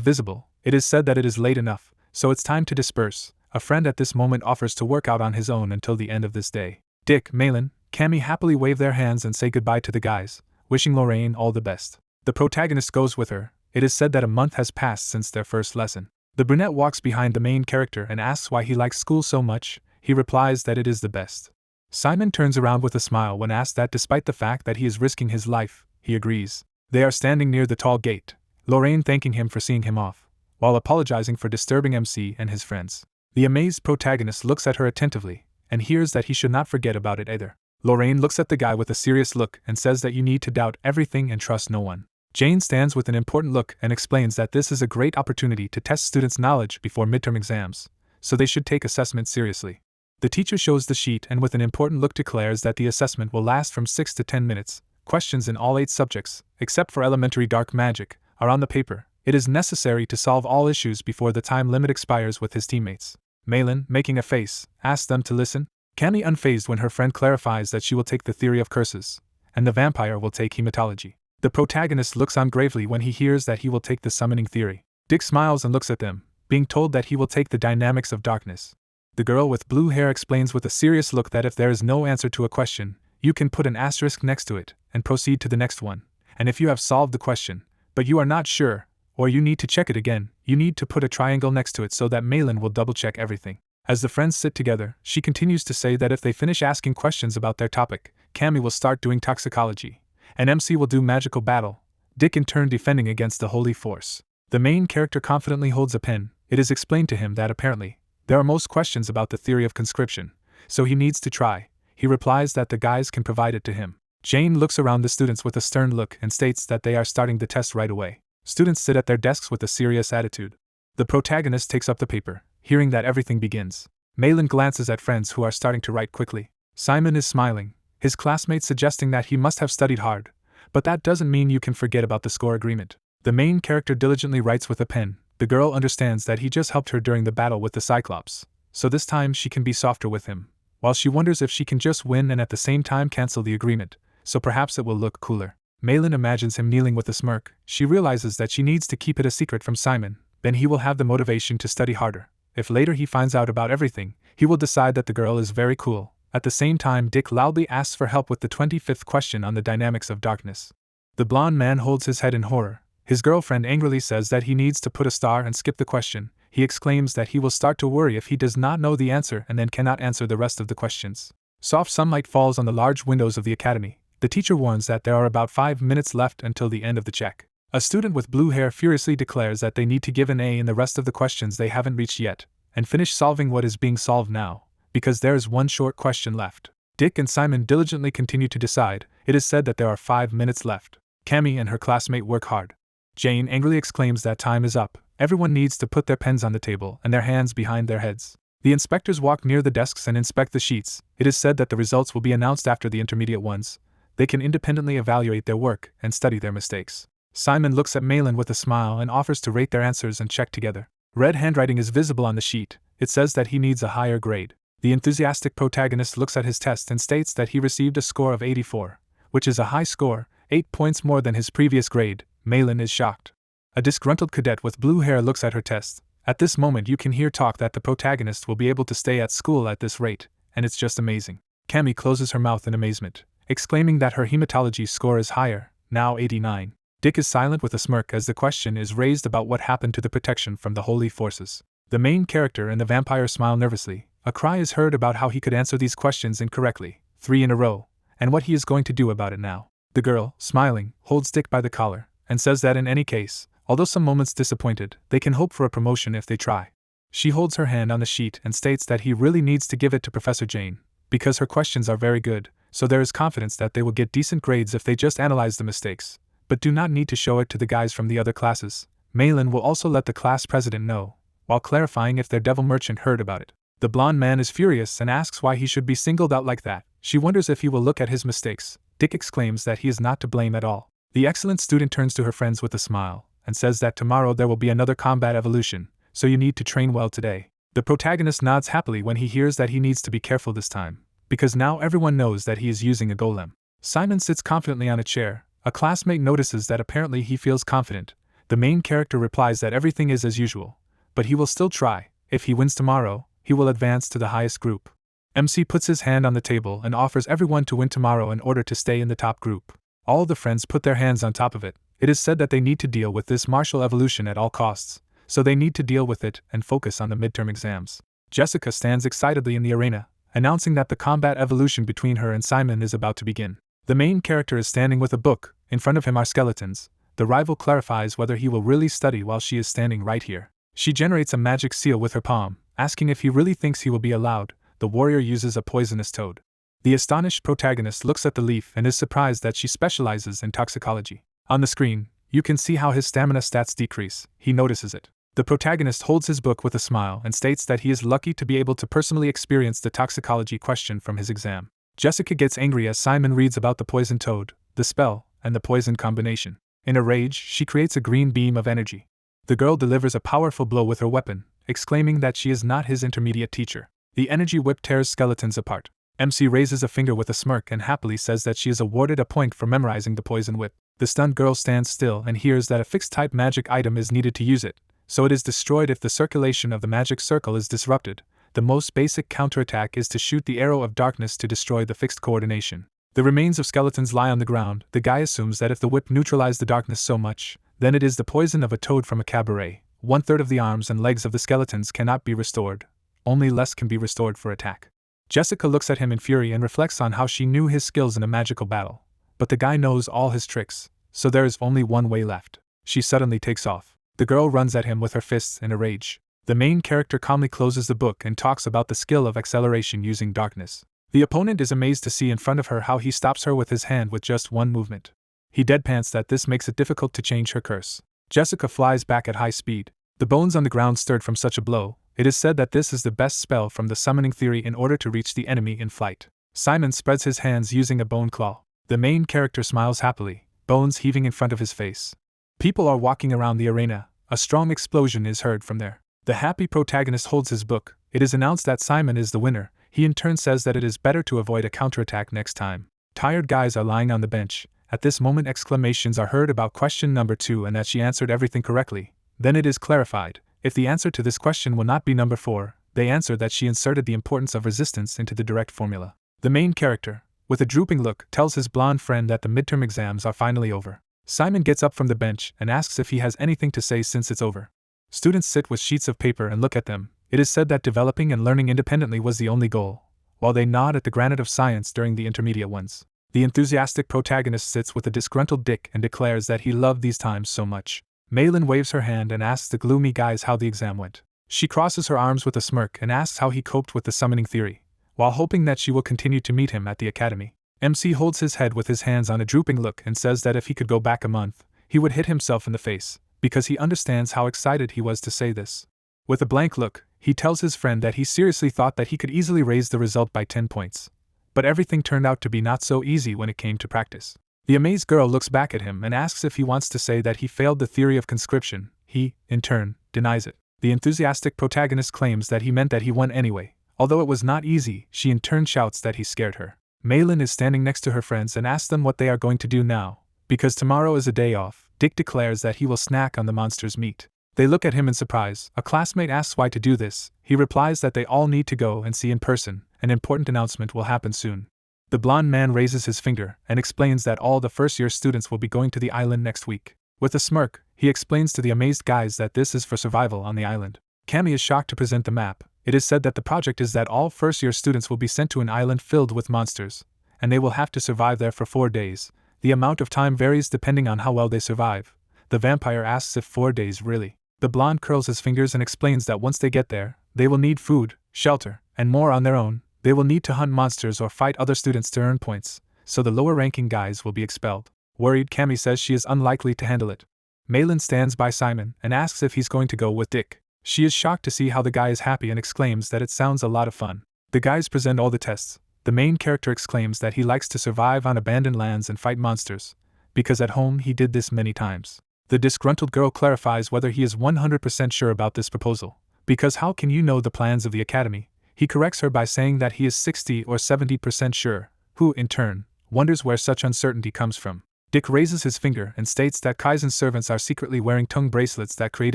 visible. It is said that it is late enough, so it's time to disperse. A friend at this moment offers to work out on his own until the end of this day. Dick, Malin, Cammy happily wave their hands and say goodbye to the guys, wishing Lorraine all the best. The protagonist goes with her. It is said that a month has passed since their first lesson. The brunette walks behind the main character and asks why he likes school so much. He replies that it is the best. Simon turns around with a smile when asked that despite the fact that he is risking his life, he agrees. They are standing near the tall gate, Lorraine thanking him for seeing him off, while apologizing for disturbing MC and his friends. The amazed protagonist looks at her attentively, and hears that he should not forget about it either. Lorraine looks at the guy with a serious look and says that you need to doubt everything and trust no one. Jane stands with an important look and explains that this is a great opportunity to test students' knowledge before midterm exams, so they should take assessment seriously. The teacher shows the sheet and with an important look declares that the assessment will last from 6 to 10 minutes. Questions in all 8 subjects, except for elementary dark magic, are on the paper. It is necessary to solve all issues before the time limit expires with his teammates. Malin, making a face, asks them to listen. Cammy unfazed when her friend clarifies that she will take the theory of curses, and the vampire will take hematology. The protagonist looks on gravely when he hears that he will take the summoning theory. Dick smiles and looks at them, being told that he will take the dynamics of darkness. The girl with blue hair explains with a serious look that if there is no answer to a question, you can put an asterisk next to it and proceed to the next one. And if you have solved the question, but you are not sure, or you need to check it again, you need to put a triangle next to it so that Malin will double-check everything. As the friends sit together, she continues to say that if they finish asking questions about their topic, Cammy will start doing toxicology, and MC will do magical battle, Dick in turn defending against the holy force. The main character confidently holds a pen. It is explained to him that apparently, there are most questions about the theory of conscription, so he needs to try. He replies that the guys can provide it to him. Jane looks around the students with a stern look and states that they are starting the test right away. Students sit at their desks with a serious attitude. The protagonist takes up the paper, hearing that everything begins. Malin glances at friends who are starting to write quickly. Simon is smiling, his classmate suggesting that he must have studied hard, but that doesn't mean you can forget about the score agreement. The main character diligently writes with a pen. The girl understands that he just helped her during the battle with the Cyclops, so this time she can be softer with him, while she wonders if she can just win and at the same time cancel the agreement, so perhaps it will look cooler. Malin imagines him kneeling with a smirk. She realizes that she needs to keep it a secret from Simon, then he will have the motivation to study harder. If later he finds out about everything, he will decide that the girl is very cool. At the same time, Dick loudly asks for help with the 25th question on the dynamics of darkness. The blonde man holds his head in horror. His girlfriend angrily says that he needs to put a star and skip the question. He exclaims that he will start to worry if he does not know the answer and then cannot answer the rest of the questions. Soft sunlight falls on the large windows of the academy. The teacher warns that there are about 5 minutes left until the end of the check. A student with blue hair furiously declares that they need to give an A in the rest of the questions they haven't reached yet, and finish solving what is being solved now, because there is one short question left. Dick and Simon diligently continue to decide. It is said that there are 5 minutes left. Cammy and her classmate work hard. Jane angrily exclaims that time is up. Everyone needs to put their pens on the table and their hands behind their heads. The inspectors walk near the desks and inspect the sheets. It is said that the results will be announced after the intermediate ones. They can independently evaluate their work and study their mistakes. Simon looks at Malin with a smile and offers to rate their answers and check together. Red handwriting is visible on the sheet. It says that he needs a higher grade. The enthusiastic protagonist looks at his test and states that he received a score of 84, which is a high score, 8 points more than his previous grade. Malin is shocked. A disgruntled cadet with blue hair looks at her test. At this moment you can hear talk that the protagonist will be able to stay at school at this rate, and it's just amazing. Cammy closes her mouth in amazement, exclaiming that her hematology score is higher, now 89. Dick is silent with a smirk as the question is raised about what happened to the protection from the holy forces. The main character and the vampire smile nervously. A cry is heard about how he could answer these questions incorrectly, 3 in a row, and what he is going to do about it now. The girl, smiling, holds Dick by the collar, and says that in any case, although some moments disappointed, they can hope for a promotion if they try. She holds her hand on the sheet and states that he really needs to give it to Professor Jane, because her questions are very good, so there is confidence that they will get decent grades if they just analyze the mistakes, but do not need to show it to the guys from the other classes. Malin will also let the class president know, while clarifying if their devil merchant heard about it. The blonde man is furious and asks why he should be singled out like that. She wonders if he will look at his mistakes. Dick exclaims that he is not to blame at all. The excellent student turns to her friends with a smile, and says that tomorrow there will be another combat evolution, so you need to train well today. The protagonist nods happily when he hears that he needs to be careful this time, because now everyone knows that he is using a golem. Simon sits confidently on a chair. A classmate notices that apparently he feels confident. The main character replies that everything is as usual, but he will still try. If he wins tomorrow, he will advance to the highest group. MC puts his hand on the table and offers everyone to win tomorrow in order to stay in the top group. All the friends put their hands on top of it. It is said that they need to deal with this martial evolution at all costs, so they need to deal with it and focus on the midterm exams. Jessica stands excitedly in the arena, announcing that the combat evolution between her and Simon is about to begin. The main character is standing with a book. In front of him are skeletons. The rival clarifies whether he will really study while she is standing right here. She generates a magic seal with her palm, asking if he really thinks he will be allowed. The warrior uses a poisonous toad. The astonished protagonist looks at the leaf and is surprised that she specializes in toxicology. On the screen, you can see how his stamina stats decrease. He notices it. The protagonist holds his book with a smile and states that he is lucky to be able to personally experience the toxicology question from his exam. Jessica gets angry as Simon reads about the poison toad, the spell, and the poison combination. In a rage, she creates a green beam of energy. The girl delivers a powerful blow with her weapon, exclaiming that she is not his intermediate teacher. The energy whip tears skeletons apart. MC raises a finger with a smirk and happily says that she is awarded a point for memorizing the poison whip. The stunned girl stands still and hears that a fixed-type magic item is needed to use it, so it is destroyed if the circulation of the magic circle is disrupted. The most basic counterattack is to shoot the arrow of darkness to destroy the fixed coordination. The remains of skeletons lie on the ground. The guy assumes that if the whip neutralized the darkness so much, then it is the poison of a toad from a cabaret. 1/3 of the arms and legs of the skeletons cannot be restored. Only less can be restored for attack. Jessica looks at him in fury and reflects on how she knew his skills in a magical battle. But the guy knows all his tricks, so there is only one way left. She suddenly takes off. The girl runs at him with her fists in a rage. The main character calmly closes the book and talks about the skill of acceleration using darkness. The opponent is amazed to see in front of her how he stops her with his hand with just one movement. He deadpans that this makes it difficult to change her curse. Jessica flies back at high speed. The bones on the ground stirred from such a blow. It is said that this is the best spell from the summoning theory in order to reach the enemy in flight. Simon spreads his hands using a bone claw. The main character smiles happily, bones heaving in front of his face. People are walking around the arena. A strong explosion is heard from there. The happy protagonist holds his book. It is announced that Simon is the winner. He in turn says that it is better to avoid a counterattack next time. Tired guys are lying on the bench. At this moment exclamations are heard about question number 2 and that she answered everything correctly. Then it is clarified. If the answer to this question will not be number 4, they answer that she inserted the importance of resistance into the direct formula. The main character, with a drooping look, tells his blonde friend that the midterm exams are finally over. Simon gets up from the bench and asks if he has anything to say since it's over. Students sit with sheets of paper and look at them. It is said that developing and learning independently was the only goal, while they nod at the granite of science during the intermediate ones. The enthusiastic protagonist sits with a disgruntled dick and declares that he loved these times so much. Malin waves her hand and asks the gloomy guys how the exam went. She crosses her arms with a smirk and asks how he coped with the summoning theory, while hoping that she will continue to meet him at the academy. MC holds his head with his hands on a drooping look and says that if he could go back a month, he would hit himself in the face, because he understands how excited he was to say this. With a blank look, he tells his friend that he seriously thought that he could easily raise the result by 10 points. But everything turned out to be not so easy when it came to practice. The amazed girl looks back at him and asks if he wants to say that he failed the theory of conscription. He, in turn, denies it. The enthusiastic protagonist claims that he meant that he won anyway. Although it was not easy, she in turn shouts that he scared her. Malin is standing next to her friends and asks them what they are going to do now. Because tomorrow is a day off, Dick declares that he will snack on the monster's meat. They look at him in surprise. A classmate asks why to do this. He replies that they all need to go and see in person. An important announcement will happen soon. The blonde man raises his finger and explains that all the first-year students will be going to the island next week. With a smirk, he explains to the amazed guys that this is for survival on the island. Cammy is shocked to present the map. It is said that the project is that all first-year students will be sent to an island filled with monsters, and they will have to survive there for 4 days. The amount of time varies depending on how well they survive. The vampire asks if 4 days really. The blonde curls his fingers and explains that once they get there, they will need food, shelter, and more on their own. They will need to hunt monsters or fight other students to earn points, so the lower-ranking guys will be expelled. Worried, Cammy says she is unlikely to handle it. Malin stands by Simon and asks if he's going to go with Dick. She is shocked to see how the guy is happy and exclaims that it sounds a lot of fun. The guys present all the tests. The main character exclaims that he likes to survive on abandoned lands and fight monsters, because at home he did this many times. The disgruntled girl clarifies whether he is 100% sure about this proposal. Because how can you know the plans of the academy? He corrects her by saying that he is 60 or 70% sure, who, in turn, wonders where such uncertainty comes from. Dick raises his finger and states that Keyzen servants are secretly wearing tongue bracelets that create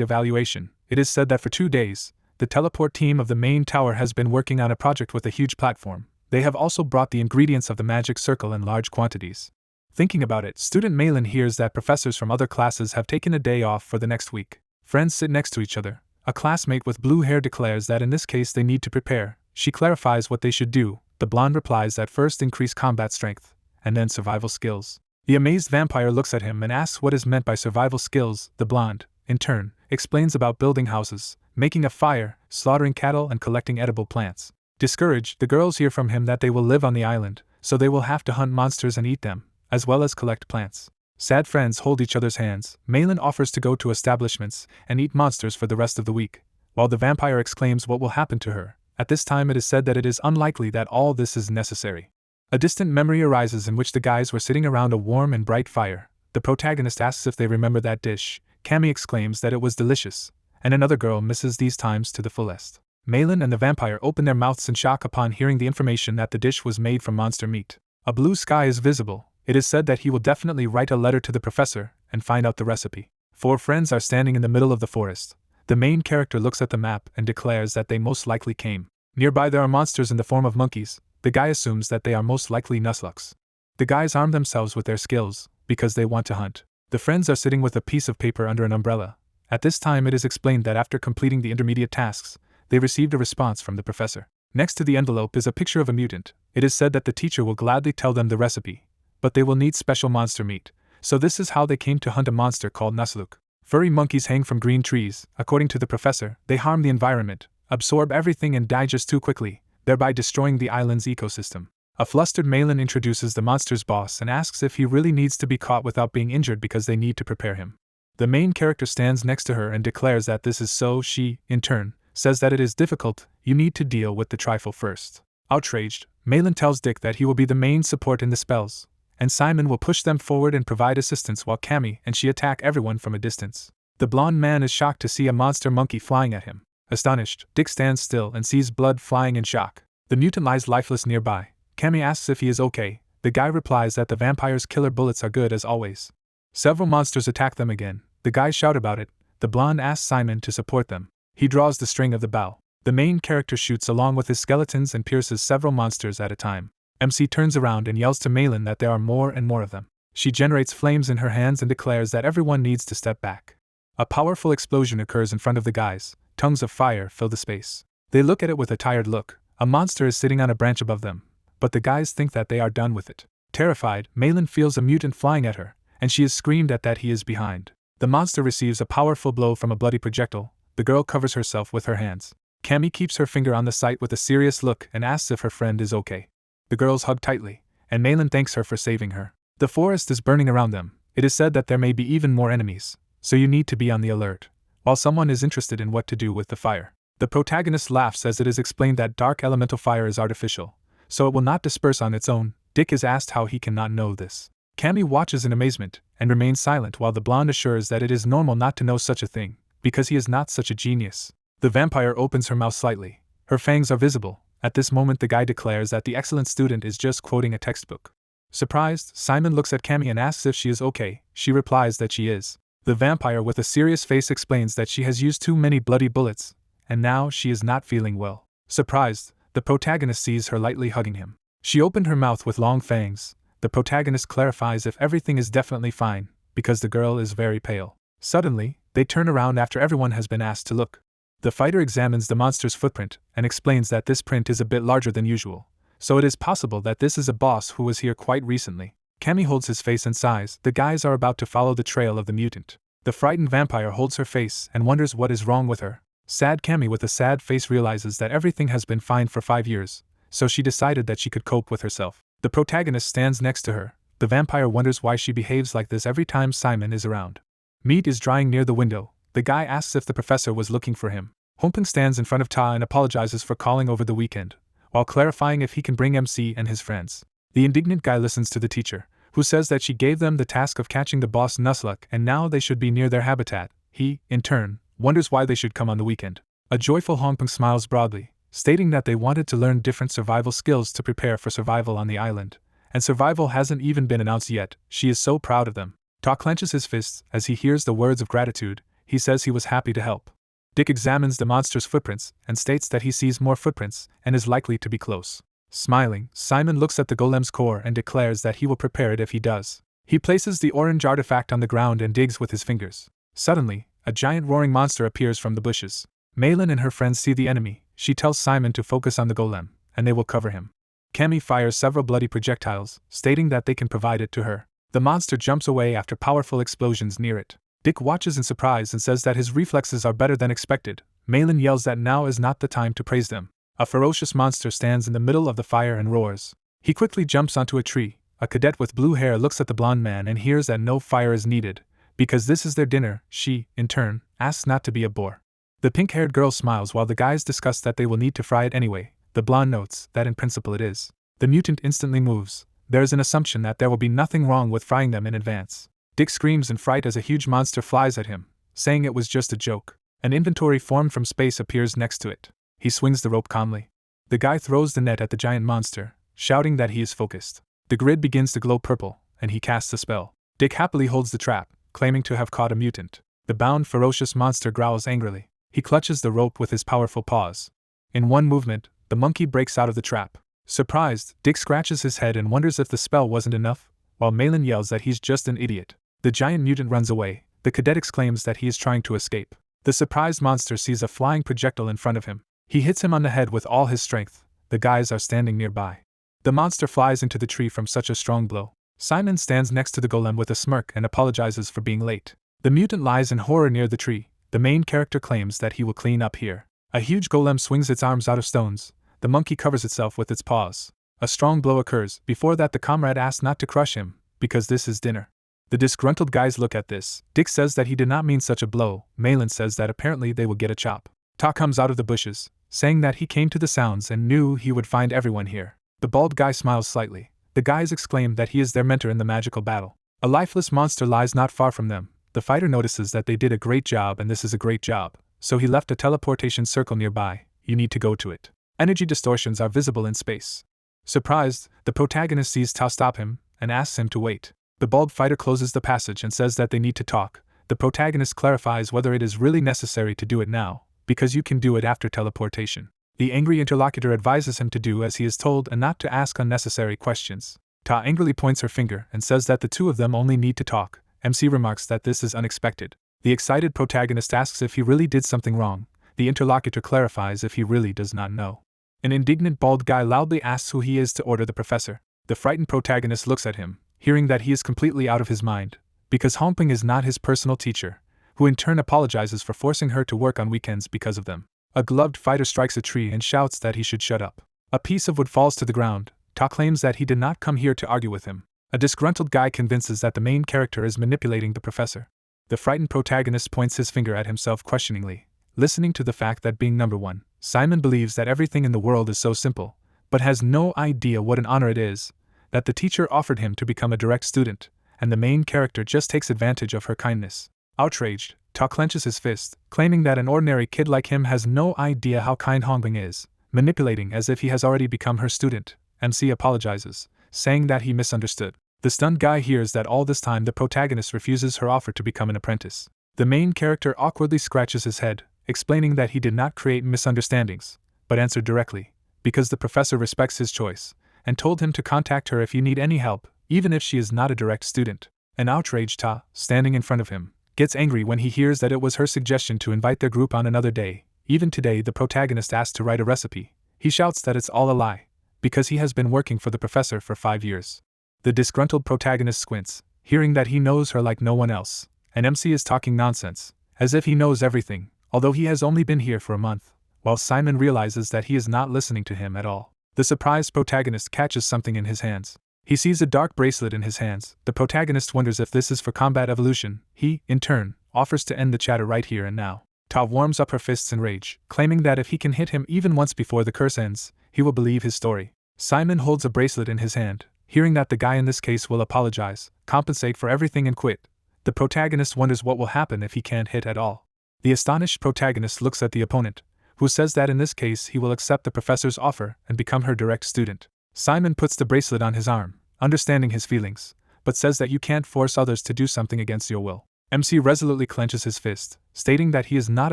evaluation. It is said that for 2 days, the teleport team of the main tower has been working on a project with a huge platform. They have also brought the ingredients of the magic circle in large quantities. Thinking about it, student Malin hears that professors from other classes have taken a day off for the next week. Friends sit next to each other. A classmate with blue hair declares that in this case they need to prepare. She clarifies what they should do. The blonde replies that first increase combat strength, and then survival skills. The amazed vampire looks at him and asks what is meant by survival skills. The blonde, in turn, explains about building houses, making a fire, slaughtering cattle and collecting edible plants. Discouraged, the girls hear from him that they will live on the island, so they will have to hunt monsters and eat them, as well as collect plants. Sad friends hold each other's hands. Malin offers to go to establishments and eat monsters for the rest of the week, while the vampire exclaims what will happen to her. At this time it is said that it is unlikely that all this is necessary. A distant memory arises in which the guys were sitting around a warm and bright fire. The protagonist asks if they remember that dish. Cammy exclaims that it was delicious, and another girl misses these times to the fullest. Malin and the vampire open their mouths in shock upon hearing the information that the dish was made from monster meat. A blue sky is visible. It is said that he will definitely write a letter to the professor and find out the recipe. 4 friends are standing in the middle of the forest. The main character looks at the map and declares that they most likely came. Nearby there are monsters in the form of monkeys. The guy assumes that they are most likely Nuzlockes. The guys arm themselves with their skills, because they want to hunt. The friends are sitting with a piece of paper under an umbrella. At this time it is explained that after completing the intermediate tasks, they received a response from the professor. Next to the envelope is a picture of a mutant. It is said that the teacher will gladly tell them the recipe, but they will need special monster meat. So this is how they came to hunt a monster called Nuzlocke. Furry monkeys hang from green trees. According to the professor, they harm the environment, absorb everything and digest too quickly, thereby destroying the island's ecosystem. A flustered Malin introduces the monster's boss and asks if he really needs to be caught without being injured because they need to prepare him. The main character stands next to her and declares that this is so. She, in turn, says that it is difficult. You need to deal with the trifle first. Outraged, Malin tells Dick that he will be the main support in the spells, and Simon will push them forward and provide assistance while Cammy and she attack everyone from a distance. The blonde man is shocked to see a monster monkey flying at him. Astonished, Dick stands still and sees blood flying in shock. The mutant lies lifeless nearby. Cammy asks if he is okay. The guy replies that the vampire's killer bullets are good as always. Several monsters attack them again. The guys shout about it. The blonde asks Simon to support them. He draws the string of the bow. The main character shoots along with his skeletons and pierces several monsters at a time. MC turns around and yells to Malin that there are more and more of them. She generates flames in her hands and declares that everyone needs to step back. A powerful explosion occurs in front of the guys. Tongues of fire fill the space. They look at it with a tired look. A monster is sitting on a branch above them, but the guys think that they are done with it. Terrified, Malin feels a mutant flying at her, and she is screamed at that he is behind. The monster receives a powerful blow from a bloody projectile. The girl covers herself with her hands. Cammy keeps her finger on the sight with a serious look and asks if her friend is okay. The girls hug tightly, and Malin thanks her for saving her. The forest is burning around them. It is said that there may be even more enemies, so you need to be on the alert, while someone is interested in what to do with the fire. The protagonist laughs as it is explained that dark elemental fire is artificial, so it will not disperse on its own. Dick is asked how he cannot know this. Cammy watches in amazement and remains silent while the blonde assures that it is normal not to know such a thing, because he is not such a genius. The vampire opens her mouth slightly. Her fangs are visible. At this moment the guy declares that the excellent student is just quoting a textbook. Surprised, Simon looks at Cammy and asks if she is okay. She replies that she is. The vampire with a serious face explains that she has used too many bloody bullets, and now she is not feeling well. Surprised, the protagonist sees her lightly hugging him. She opened her mouth with long fangs. The protagonist clarifies if everything is definitely fine, because the girl is very pale. Suddenly, they turn around after everyone has been asked to look. The fighter examines the monster's footprint and explains that this print is a bit larger than usual, so it is possible that this is a boss who was here quite recently. Cammy holds his face and sighs. The guys are about to follow the trail of the mutant. The frightened vampire holds her face and wonders what is wrong with her. Sad Cammy with a sad face realizes that everything has been fine for 5 years, so she decided that she could cope with herself. The protagonist stands next to her. The vampire wonders why she behaves like this every time Simon is around. Meat is drying near the window. The guy asks if the professor was looking for him. Homping stands in front of Ta and apologizes for calling over the weekend, while clarifying if he can bring MC and his friends. The indignant guy listens to the teacher, who says that she gave them the task of catching the boss Nuzlocke and now they should be near their habitat. He, in turn, wonders why they should come on the weekend. A joyful Homping smiles broadly, stating that they wanted to learn different survival skills to prepare for survival on the island, and survival hasn't even been announced yet. She is so proud of them. Ta clenches his fists as he hears the words of gratitude. He says he was happy to help. Dick examines the monster's footprints and states that he sees more footprints and is likely to be close. Smiling, Simon looks at the golem's core and declares that he will prepare it if he does. He places the orange artifact on the ground and digs with his fingers. Suddenly, a giant roaring monster appears from the bushes. Malin and her friends see the enemy. She tells Simon to focus on the golem, and they will cover him. Cammy fires several bloody projectiles, stating that they can provide it to her. The monster jumps away after powerful explosions near it. Dick watches in surprise and says that his reflexes are better than expected. Malin yells that now is not the time to praise them. A ferocious monster stands in the middle of the fire and roars. He quickly jumps onto a tree. A cadet with blue hair looks at the blonde man and hears that no fire is needed, because this is their dinner. She, in turn, asks not to be a bore. The pink-haired girl smiles while the guys discuss that they will need to fry it anyway. The blonde notes that in principle it is. The mutant instantly moves. There is an assumption that there will be nothing wrong with frying them in advance. Dick screams in fright as a huge monster flies at him, saying it was just a joke. An inventory formed from space appears next to it. He swings the rope calmly. The guy throws the net at the giant monster, shouting that he is focused. The grid begins to glow purple, and he casts a spell. Dick happily holds the trap, claiming to have caught a mutant. The bound, ferocious monster growls angrily. He clutches the rope with his powerful paws. In one movement, the monkey breaks out of the trap. Surprised, Dick scratches his head and wonders if the spell wasn't enough, while Malin yells that he's just an idiot. The giant mutant runs away. The cadet exclaims that he is trying to escape. The surprised monster sees a flying projectile in front of him. He hits him on the head with all his strength. The guys are standing nearby. The monster flies into the tree from such a strong blow. Simon stands next to the golem with a smirk and apologizes for being late. The mutant lies in horror near the tree. The main character claims that he will clean up here. A huge golem swings its arms out of stones. The monkey covers itself with its paws. A strong blow occurs. Before that, the comrade asks not to crush him, because this is dinner. The disgruntled guys look at this. Dick says that he did not mean such a blow. Malin says that apparently they will get a chop. Ta comes out of the bushes, saying that he came to the sounds and knew he would find everyone here. The bald guy smiles slightly. The guys exclaim that he is their mentor in the magical battle. A lifeless monster lies not far from them. The fighter notices that they did a great job and this is a great job, so he left a teleportation circle nearby. You need to go to it. Energy distortions are visible in space. Surprised, the protagonist sees Ta stop him and asks him to wait. The bald fighter closes the passage and says that they need to talk. The protagonist clarifies whether it is really necessary to do it now, because you can do it after teleportation. The angry interlocutor advises him to do as he is told and not to ask unnecessary questions. Ta angrily points her finger and says that the two of them only need to talk. MC remarks that this is unexpected. The excited protagonist asks if he really did something wrong. The interlocutor clarifies if he really does not know. An indignant bald guy loudly asks who he is to order the professor. The frightened protagonist looks at him, hearing that he is completely out of his mind, because Homping is not his personal teacher, who in turn apologizes for forcing her to work on weekends because of them. A gloved fighter strikes a tree and shouts that he should shut up. A piece of wood falls to the ground. Ta claims that he did not come here to argue with him. A disgruntled guy convinces that the main character is manipulating the professor. The frightened protagonist points his finger at himself questioningly, listening to the fact that being number one, Simon believes that everything in the world is so simple, but has no idea what an honor it is, that the teacher offered him to become a direct student, and the main character just takes advantage of her kindness. Outraged, Ta clenches his fist, claiming that an ordinary kid like him has no idea how kind Hongbing is, manipulating as if he has already become her student. MC apologizes, saying that he misunderstood. The stunned guy hears that all this time the protagonist refuses her offer to become an apprentice. The main character awkwardly scratches his head, explaining that he did not create misunderstandings, but answered directly, because the professor respects his choice, and told him to contact her if you need any help, even if she is not a direct student. An outraged Ta, standing in front of him, gets angry when he hears that it was her suggestion to invite their group on another day. Even today the protagonist asks to write a recipe. He shouts that it's all a lie, because he has been working for the professor for 5 years. The disgruntled protagonist squints, hearing that he knows her like no one else, and MC is talking nonsense, as if he knows everything, although he has only been here for a month, while Simon realizes that he is not listening to him at all. The surprised protagonist catches something in his hands. He sees a dark bracelet in his hands. The protagonist wonders if this is for combat evolution. He, in turn, offers to end the chatter right here and now. Ta warms up her fists in rage, claiming that if he can hit him even once before the curse ends, he will believe his story. Simon holds a bracelet in his hand, hearing that the guy in this case will apologize, compensate for everything and quit. The protagonist wonders what will happen if he can't hit at all. The astonished protagonist looks at the opponent, who says that in this case he will accept the professor's offer and become her direct student. Simon puts the bracelet on his arm, understanding his feelings, but says that you can't force others to do something against your will. MC resolutely clenches his fist, stating that he is not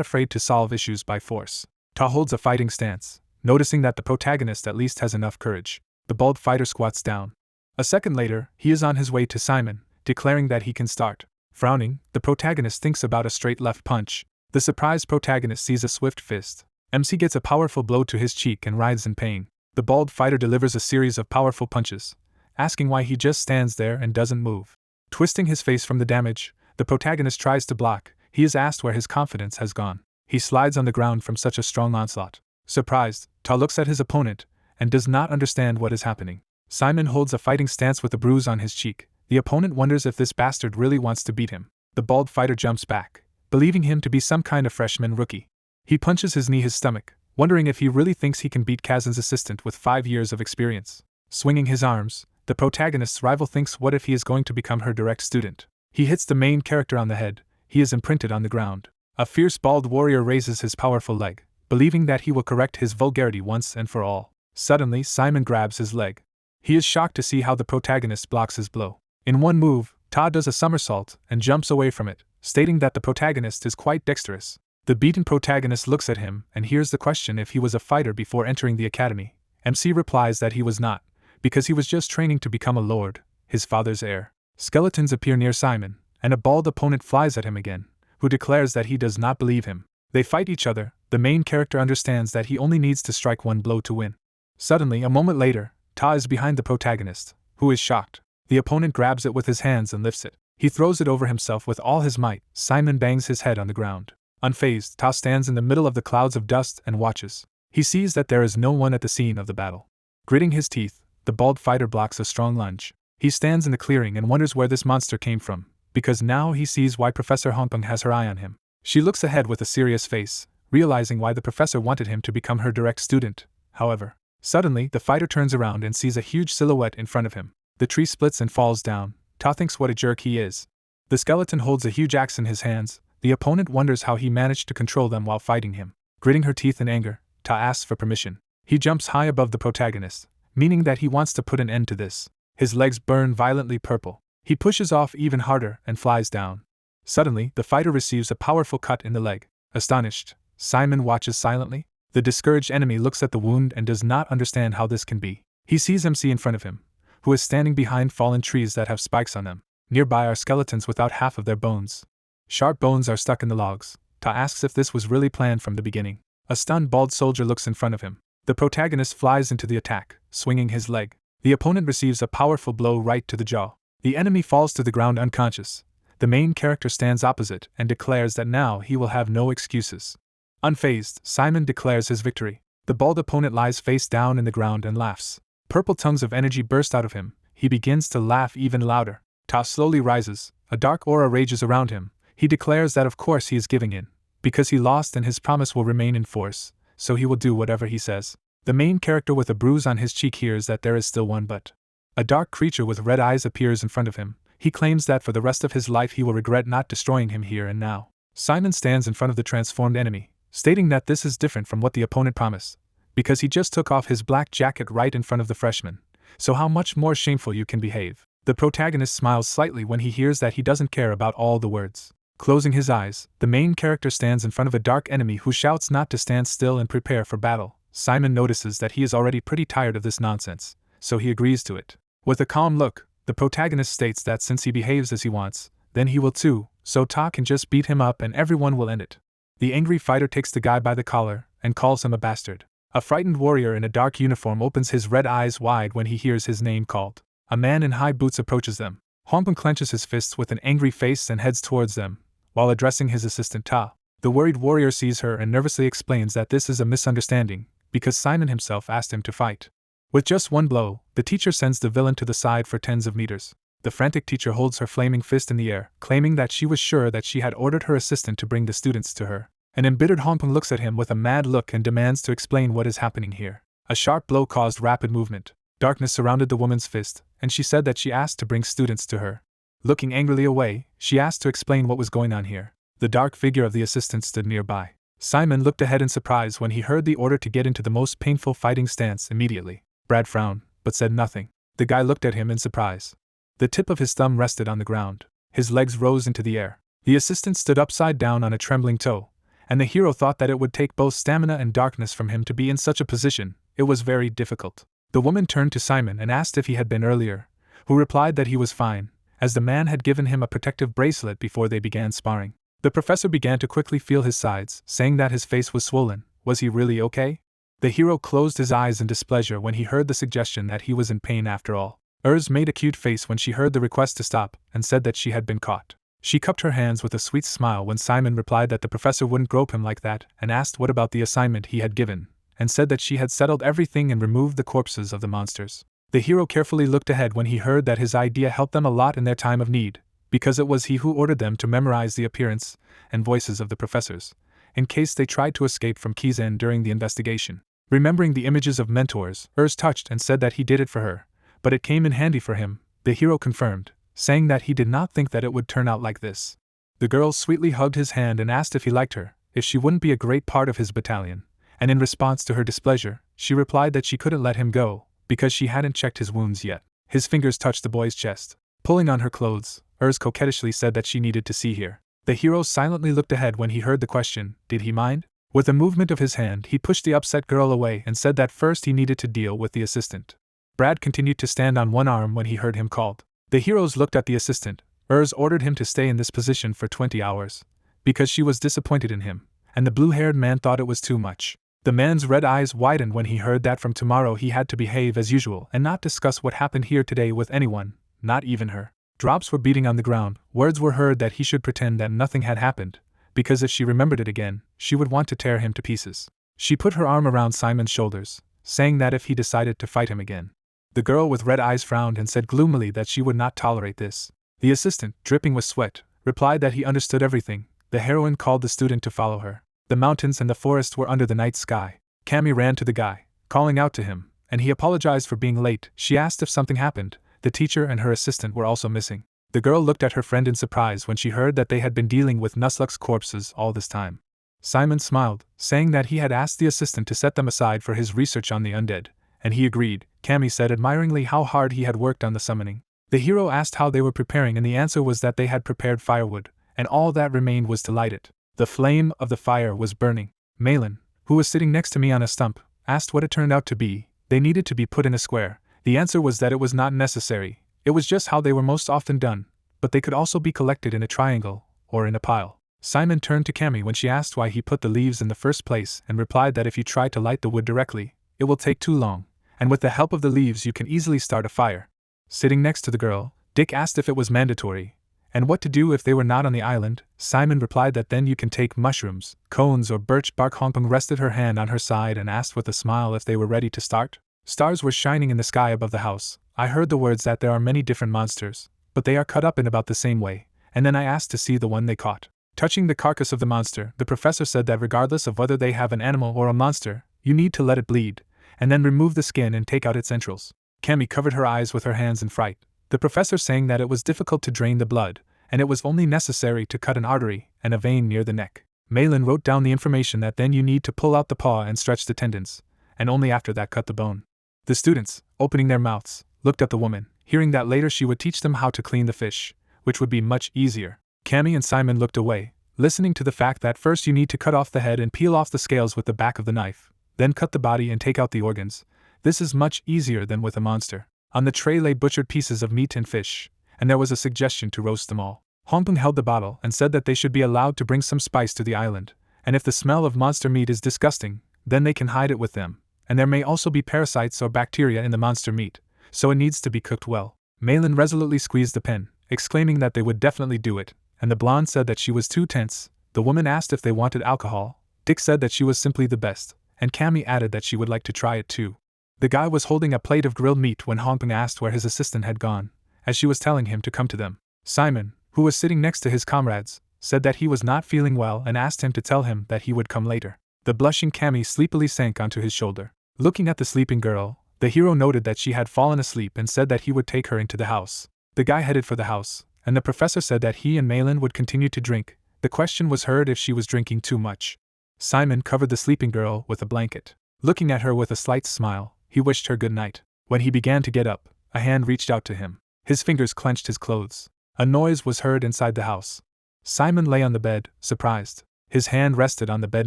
afraid to solve issues by force. Ta holds a fighting stance, noticing that the protagonist at least has enough courage. The bald fighter squats down. A second later, he is on his way to Simon, declaring that he can start. Frowning, the protagonist thinks about a straight left punch. The surprised protagonist sees a swift fist. MC gets a powerful blow to his cheek and writhes in pain. The bald fighter delivers a series of powerful punches, asking why he just stands there and doesn't move. Twisting his face from the damage, the protagonist tries to block. He is asked where his confidence has gone. He slides on the ground from such a strong onslaught. Surprised, Ta looks at his opponent and does not understand what is happening. Simon holds a fighting stance with a bruise on his cheek. The opponent wonders if this bastard really wants to beat him. The bald fighter jumps back, believing him to be some kind of freshman rookie. He punches his knee his stomach, wondering if he really thinks he can beat Kizen's assistant with 5 years of experience. Swinging his arms, the protagonist's rival thinks what if he is going to become her direct student. He hits the main character on the head. He is imprinted on the ground. A fierce bald warrior raises his powerful leg, believing that he will correct his vulgarity once and for all. Suddenly, Simon grabs his leg. He is shocked to see how the protagonist blocks his blow. In one move, Ta does a somersault and jumps away from it, stating that the protagonist is quite dexterous. The beaten protagonist looks at him and hears the question if he was a fighter before entering the academy. MC replies that he was not, because he was just training to become a lord, his father's heir. Skeletons appear near Simon, and a bald opponent flies at him again, who declares that he does not believe him. They fight each other. The main character understands that he only needs to strike one blow to win. Suddenly, a moment later, Ta is behind the protagonist, who is shocked. The opponent grabs it with his hands and lifts it. He throws it over himself with all his might. Simon bangs his head on the ground. Unfazed, Ta stands in the middle of the clouds of dust and watches. He sees that there is no one at the scene of the battle. Gritting his teeth, the bald fighter blocks a strong lunge. He stands in the clearing and wonders where this monster came from, because now he sees why Professor Hongpeng has her eye on him. She looks ahead with a serious face, realizing why the professor wanted him to become her direct student. However, suddenly the fighter turns around and sees a huge silhouette in front of him. The tree splits and falls down. Ta thinks what a jerk he is. The skeleton holds a huge axe in his hands. The opponent wonders how he managed to control them while fighting him. Gritting her teeth in anger, Ta asks for permission. He jumps high above the protagonist, meaning that he wants to put an end to this. His legs burn violently purple. He pushes off even harder and flies down. Suddenly, the fighter receives a powerful cut in the leg. Astonished, Simon watches silently. The discouraged enemy looks at the wound and does not understand how this can be. He sees MC in front of him, who is standing behind fallen trees that have spikes on them. Nearby are skeletons without half of their bones. Sharp bones are stuck in the logs. Ta asks if this was really planned from the beginning. A stunned bald soldier looks in front of him. The protagonist flies into the attack, swinging his leg. The opponent receives a powerful blow right to the jaw. The enemy falls to the ground unconscious. The main character stands opposite and declares that now he will have no excuses. Unfazed, Simon declares his victory. The bald opponent lies face down in the ground and laughs. Purple tongues of energy burst out of him. He begins to laugh even louder. Ta slowly rises. A dark aura rages around him. He declares that of course he is giving in, because he lost and his promise will remain in force, so he will do whatever he says. The main character with a bruise on his cheek hears that there is still one but. A dark creature with red eyes appears in front of him. He claims that for the rest of his life he will regret not destroying him here and now. Simon stands in front of the transformed enemy, stating that this is different from what the opponent promised, because he just took off his black jacket right in front of the freshman. So how much more shameful you can behave. The protagonist smiles slightly when he hears that he doesn't care about all the words. Closing his eyes, the main character stands in front of a dark enemy who shouts not to stand still and prepare for battle. Simon notices that he is already pretty tired of this nonsense, so he agrees to it. With a calm look, the protagonist states that since he behaves as he wants, then he will too, so Ta can just beat him up and everyone will end it. The angry fighter takes the guy by the collar and calls him a bastard. A frightened warrior in a dark uniform opens his red eyes wide when he hears his name called. A man in high boots approaches them. Hongpeng clenches his fists with an angry face and heads towards them, while addressing his assistant Ta. The worried warrior sees her and nervously explains that this is a misunderstanding, because Simon himself asked him to fight. With just one blow, the teacher sends the villain to the side for tens of meters. The frantic teacher holds her flaming fist in the air, claiming that she was sure that she had ordered her assistant to bring the students to her. An embittered Hongpeng looks at him with a mad look and demands to explain what is happening here. A sharp blow caused rapid movement. Darkness surrounded the woman's fist, and she said that she asked to bring students to her. Looking angrily away, she asked to explain what was going on here. The dark figure of the assistant stood nearby. Simon looked ahead in surprise when he heard the order to get into the most painful fighting stance immediately. Brad frowned, but said nothing. The guy looked at him in surprise. The tip of his thumb rested on the ground. His legs rose into the air. The assistant stood upside down on a trembling toe, and the hero thought that it would take both stamina and darkness from him to be in such a position. It was very difficult. The woman turned to Simon and asked if he had been earlier, who replied that he was fine, as the man had given him a protective bracelet before they began sparring. The professor began to quickly feel his sides, saying that his face was swollen. Was he really okay? The hero closed his eyes in displeasure when he heard the suggestion that he was in pain after all. Urs made a cute face when she heard the request to stop, and said that she had been caught. She cupped her hands with a sweet smile when Simon replied that the professor wouldn't grope him like that, and asked what about the assignment he had given, and said that she had settled everything and removed the corpses of the monsters. The hero carefully looked ahead when he heard that his idea helped them a lot in their time of need, because it was he who ordered them to memorize the appearance and voices of the professors, in case they tried to escape from Kizen during the investigation. Remembering the images of mentors, touched and said that he did it for her, but it came in handy for him, the hero confirmed, saying that he did not think that it would turn out like this. The girl sweetly hugged his hand and asked if he liked her, if she wouldn't be a great part of his battalion, and in response to her displeasure, she replied that she couldn't let him go, because she hadn't checked his wounds yet. His fingers touched the boy's chest. Pulling on her clothes, coquettishly said that she needed to see here. The hero silently looked ahead when he heard the question, did he mind? With a movement of his hand, he pushed the upset girl away and said that first he needed to deal with the assistant. Brad continued to stand on one arm when he heard him called. The heroes looked at the assistant. Ordered him to stay in this position for 20 hours, because she was disappointed in him, and the blue-haired man thought it was too much. The man's red eyes widened when he heard that from tomorrow he had to behave as usual and not discuss what happened here today with anyone, not even her. Drops were beating on the ground. Words were heard that he should pretend that nothing had happened, because if she remembered it again, she would want to tear him to pieces. She put her arm around Simon's shoulders, saying that if he decided to fight him again. The girl with red eyes frowned and said gloomily that she would not tolerate this. The assistant, dripping with sweat, replied that he understood everything. The heroine called the student to follow her. The mountains and the forest were under the night sky. Cammy ran to the guy, calling out to him, and he apologized for being late. She asked if something happened. The teacher and her assistant were also missing. The girl looked at her friend in surprise when she heard that they had been dealing with Nusluk's corpses all this time. Simon smiled, saying that he had asked the assistant to set them aside for his research on the undead, and he agreed. Cammy said admiringly how hard he had worked on the summoning. The hero asked how they were preparing, and the answer was that they had prepared firewood, and all that remained was to light it. The flame of the fire was burning. Malin, who was sitting next to me on a stump, asked what it turned out to be. They needed to be put in a square. The answer was that it was not necessary. It was just how they were most often done, but they could also be collected in a triangle, or in a pile. Simon turned to Cammy when she asked why he put the leaves in the first place and replied that if you try to light the wood directly, it will take too long, and with the help of the leaves you can easily start a fire. Sitting next to the girl, Dick asked if it was mandatory, and what to do if they were not on the island. Simon replied that then you can take mushrooms, cones or birch bark. Hongpeng rested her hand on her side and asked with a smile if they were ready to start. Stars were shining in the sky above the house. I heard the words that there are many different monsters, but they are cut up in about the same way, and then I asked to see the one they caught. Touching the carcass of the monster, the professor said that regardless of whether they have an animal or a monster, you need to let it bleed, and then remove the skin and take out its entrails. Cammy covered her eyes with her hands in fright, the professor saying that it was difficult to drain the blood, and it was only necessary to cut an artery and a vein near the neck. Malin wrote down the information that then you need to pull out the paw and stretch the tendons, and only after that cut the bone. The students, opening their mouths, looked at the woman, hearing that later she would teach them how to clean the fish, which would be much easier. Cammy and Simon looked away, listening to the fact that first you need to cut off the head and peel off the scales with the back of the knife, then cut the body and take out the organs. This is much easier than with a monster. On the tray lay butchered pieces of meat and fish, and there was a suggestion to roast them all. Hongpeng held the bottle and said that they should be allowed to bring some spice to the island, and if the smell of monster meat is disgusting, then they can hide it with them, and there may also be parasites or bacteria in the monster meat, so it needs to be cooked well. Malin resolutely squeezed the pen, exclaiming that they would definitely do it, and the blonde said that she was too tense. The woman asked if they wanted alcohol. Dick said that she was simply the best, and Cammy added that she would like to try it too. The guy was holding a plate of grilled meat when Hongpeng asked where his assistant had gone, as she was telling him to come to them. Simon, who was sitting next to his comrades, said that he was not feeling well and asked him to tell him that he would come later. The blushing Cammy sleepily sank onto his shoulder. Looking at the sleeping girl, the hero noted that she had fallen asleep and said that he would take her into the house. The guy headed for the house, and the professor said that he and Malin would continue to drink. The question was heard if she was drinking too much. Simon covered the sleeping girl with a blanket. Looking at her with a slight smile, he wished her good night. When he began to get up, a hand reached out to him. His fingers clenched his clothes. A noise was heard inside the house. Simon lay on the bed, surprised. His hand rested on the bed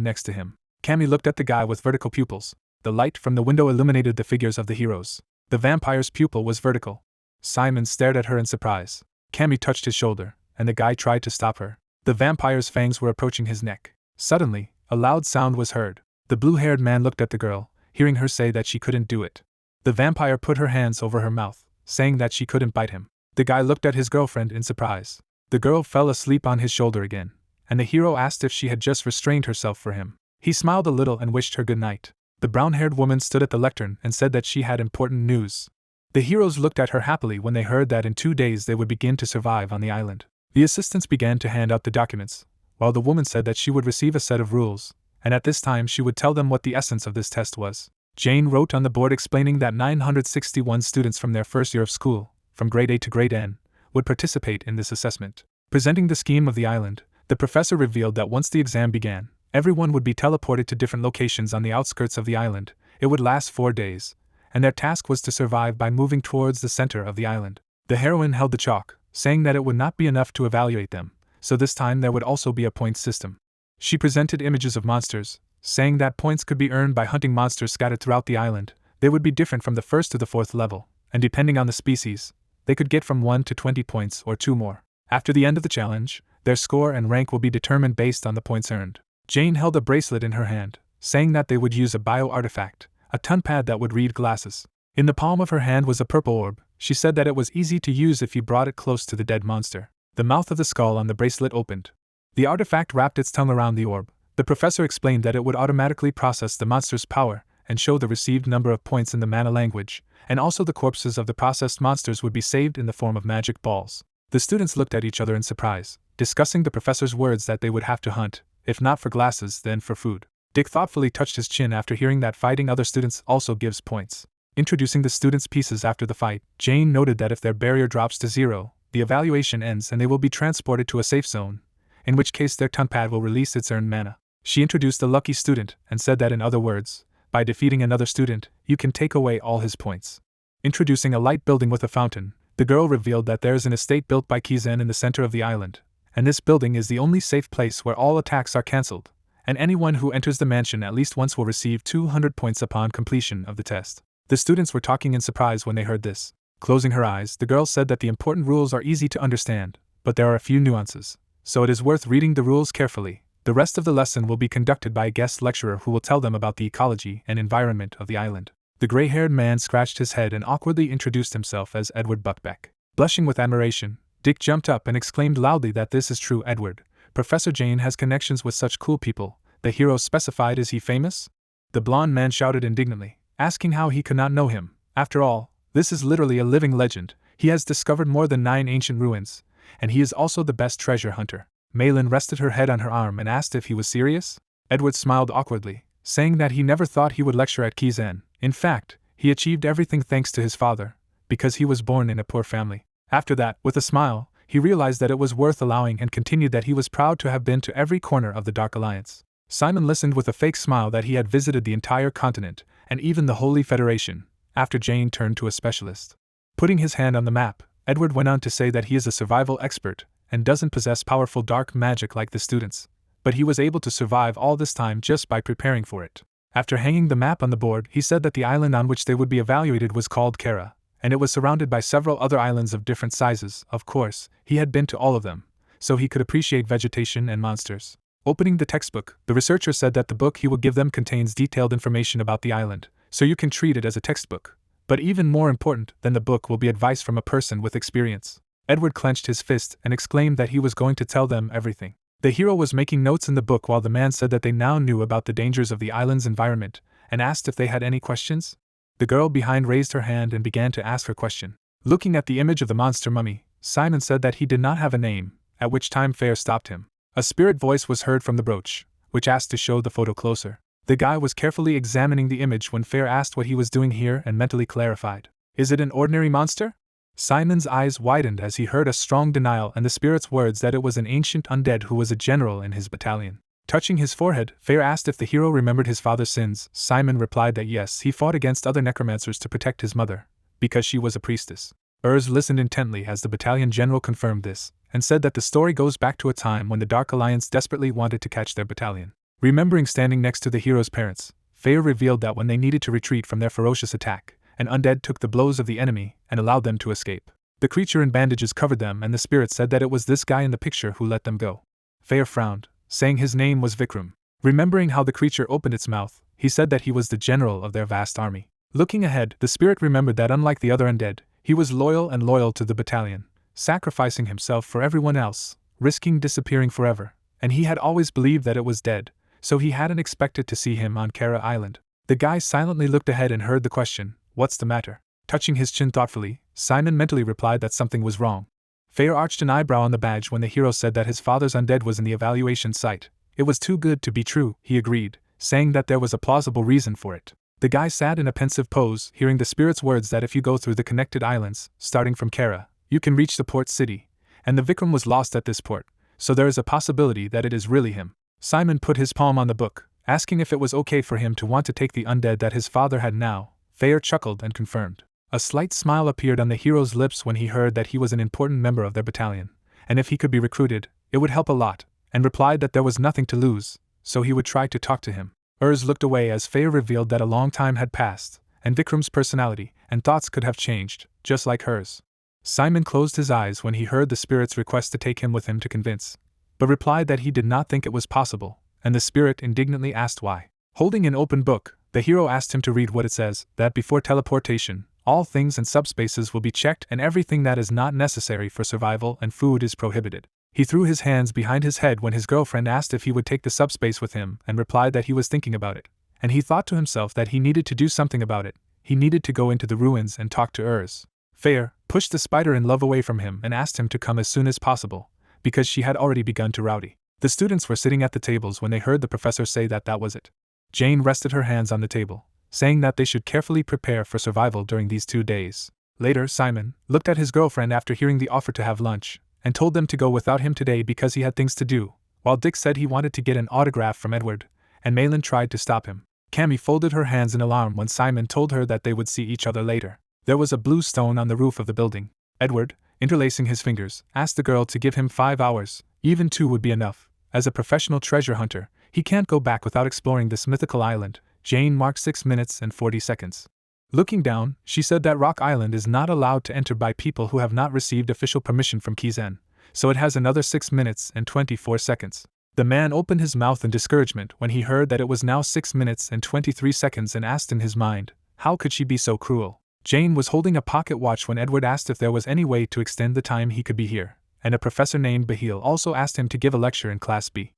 next to him. Cammy looked at the guy with vertical pupils. The light from the window illuminated the figures of the heroes. The vampire's pupil was vertical. Simon stared at her in surprise. Cammy touched his shoulder, and the guy tried to stop her. The vampire's fangs were approaching his neck. Suddenly, a loud sound was heard. The blue-haired man looked at the girl, hearing her say that she couldn't do it. The vampire put her hands over her mouth, saying that she couldn't bite him. The guy looked at his girlfriend in surprise. The girl fell asleep on his shoulder again, and the hero asked if she had just restrained herself for him. He smiled a little and wished her good night. The brown-haired woman stood at the lectern and said that she had important news. The heroes looked at her happily when they heard that in 2 days they would begin to survive on the island. The assistants began to hand out the documents, while the woman said that she would receive a set of rules, and at this time she would tell them what the essence of this test was. Jane wrote on the board explaining that 961 students from their first year of school, from grade A to grade N, would participate in this assessment. Presenting the scheme of the island, the professor revealed that once the exam began, everyone would be teleported to different locations on the outskirts of the island. It would last 4 days, and their task was to survive by moving towards the center of the island. The heroine held the chalk, saying that it would not be enough to evaluate them, so this time there would also be a point system. She presented images of monsters, saying that points could be earned by hunting monsters scattered throughout the island. They would be different from the first to the 4th level, and depending on the species, they could get from 1 to 20 points or 2 more. After the end of the challenge, their score and rank will be determined based on the points earned. Jane held a bracelet in her hand, saying that they would use a bio-artifact, a tunpad that would read glasses. In the palm of her hand was a purple orb. She said that it was easy to use if you brought it close to the dead monster. The mouth of the skull on the bracelet opened. The artifact wrapped its tongue around the orb. The professor explained that it would automatically process the monster's power and show the received number of points in the mana language, and also the corpses of the processed monsters would be saved in the form of magic balls. The students looked at each other in surprise, discussing the professor's words that they would have to hunt, if not for glasses, then for food. Dick thoughtfully touched his chin after hearing that fighting other students also gives points. Introducing the students' pieces after the fight, Jane noted that if their barrier drops to 0, the evaluation ends and they will be transported to a safe zone, in which case their tunpad will release its earned mana. She introduced a lucky student and said that in other words, by defeating another student, you can take away all his points. Introducing a light building with a fountain, the girl revealed that there is an estate built by Kizen in the center of the island, and this building is the only safe place where all attacks are cancelled, and anyone who enters the mansion at least once will receive 200 points upon completion of the test. The students were talking in surprise when they heard this. Closing her eyes, the girl said that the important rules are easy to understand, but there are a few nuances, so it is worth reading the rules carefully. The rest of the lesson will be conducted by a guest lecturer who will tell them about the ecology and environment of the island. The gray-haired man scratched his head and awkwardly introduced himself as Edward Buckbeck. Blushing with admiration, Dick jumped up and exclaimed loudly that this is true, Edward. Professor Jane has connections with such cool people. The hero specified, is he famous? The blonde man shouted indignantly, asking how he could not know him. After all, this is literally a living legend. He has discovered more than 9 ancient ruins, and he is also the best treasure hunter. Malin rested her head on her arm and asked if he was serious. Edward smiled awkwardly, saying that he never thought he would lecture at Kizen. In fact, he achieved everything thanks to his father, because he was born in a poor family. After that, with a smile, he realized that it was worth allowing and continued that he was proud to have been to every corner of the Dark Alliance. Simon listened with a fake smile that he had visited the entire continent, and even the Holy Federation, after Jane turned to a specialist. Putting his hand on the map, Edward went on to say that he is a survival expert, and doesn't possess powerful dark magic like the students, but he was able to survive all this time just by preparing for it. After hanging the map on the board, he said that the island on which they would be evaluated was called Kara, and it was surrounded by several other islands of different sizes. Of course, he had been to all of them, so he could appreciate vegetation and monsters. Opening the textbook, the researcher said that the book he will give them contains detailed information about the island, so you can treat it as a textbook. But even more important than the book will be advice from a person with experience. Edward clenched his fist and exclaimed that he was going to tell them everything. The hero was making notes in the book while the man said that they now knew about the dangers of the island's environment, and asked if they had any questions. The girl behind raised her hand and began to ask her question. Looking at the image of the monster mummy, Simon said that he did not have a name, at which time Fair stopped him. A spirit voice was heard from the brooch, which asked to show the photo closer. The guy was carefully examining the image when Fair asked what he was doing here and mentally clarified. Is it an ordinary monster? Simon's eyes widened as he heard a strong denial and the spirit's words that it was an ancient undead who was a general in his battalion. Touching his forehead, Fair asked if the hero remembered his father's sins. Simon replied that yes, he fought against other necromancers to protect his mother, because she was a priestess. Urs listened intently as the battalion general confirmed this, and said that the story goes back to a time when the Dark Alliance desperately wanted to catch their battalion. Remembering standing next to the hero's parents, Fair revealed that when they needed to retreat from their ferocious attack, an undead took the blows of the enemy and allowed them to escape. The creature in bandages covered them and the spirit said that it was this guy in the picture who let them go. Fair frowned, saying his name was Vikram. Remembering how the creature opened its mouth, he said that he was the general of their vast army. Looking ahead, the spirit remembered that unlike the other undead, he was loyal to the battalion, sacrificing himself for everyone else, risking disappearing forever, and he had always believed that it was dead, so he hadn't expected to see him on Kara Island. The guy silently looked ahead and heard the question, "What's the matter?" Touching his chin thoughtfully, Simon mentally replied that something was wrong. Fair arched an eyebrow on the badge when the hero said that his father's undead was in the evaluation site. It was too good to be true, he agreed, saying that there was a plausible reason for it. The guy sat in a pensive pose, hearing the spirit's words that if you go through the connected islands, starting from Kara, you can reach the port city, and the Vikram was lost at this port, so there is a possibility that it is really him. Simon put his palm on the book, asking if it was okay for him to want to take the undead that his father had now. Fair chuckled and confirmed. A slight smile appeared on the hero's lips when he heard that he was an important member of their battalion, and if he could be recruited, it would help a lot, and replied that there was nothing to lose, so he would try to talk to him. Urs looked away as Faye revealed that a long time had passed, and Vikram's personality and thoughts could have changed, just like hers. Simon closed his eyes when he heard the spirit's request to take him with him to convince, but replied that he did not think it was possible, and the spirit indignantly asked why. Holding an open book, the hero asked him to read what it says, that before teleportation, all things and subspaces will be checked and everything that is not necessary for survival and food is prohibited. He threw his hands behind his head when his girlfriend asked if he would take the subspace with him and replied that he was thinking about it, and he thought to himself that he needed to do something about it. He needed to go into the ruins and talk to Urs. Fair pushed the spider in love away from him and asked him to come as soon as possible, because she had already begun to rowdy. The students were sitting at the tables when they heard the professor say that was it. Jane rested her hands on the table, saying that they should carefully prepare for survival during these 2 days. Later, Simon looked at his girlfriend after hearing the offer to have lunch, and told them to go without him today because he had things to do, while Dick said he wanted to get an autograph from Edward, and Malin tried to stop him. Cammy folded her hands in alarm when Simon told her that they would see each other later. There was a blue stone on the roof of the building. Edward, interlacing his fingers, asked the girl to give him 5 hours, even 2 would be enough. As a professional treasure hunter, he can't go back without exploring this mythical island. Jane marked 6 minutes and 40 seconds. Looking down, she said that Rock Island is not allowed to enter by people who have not received official permission from Kizen, so it has another 6 minutes and 24 seconds. The man opened his mouth in discouragement when he heard that it was now 6 minutes and 23 seconds and asked in his mind, how could she be so cruel? Jane was holding a pocket watch when Edward asked if there was any way to extend the time he could be here, and a professor named Bahil also asked him to give a lecture in Class B.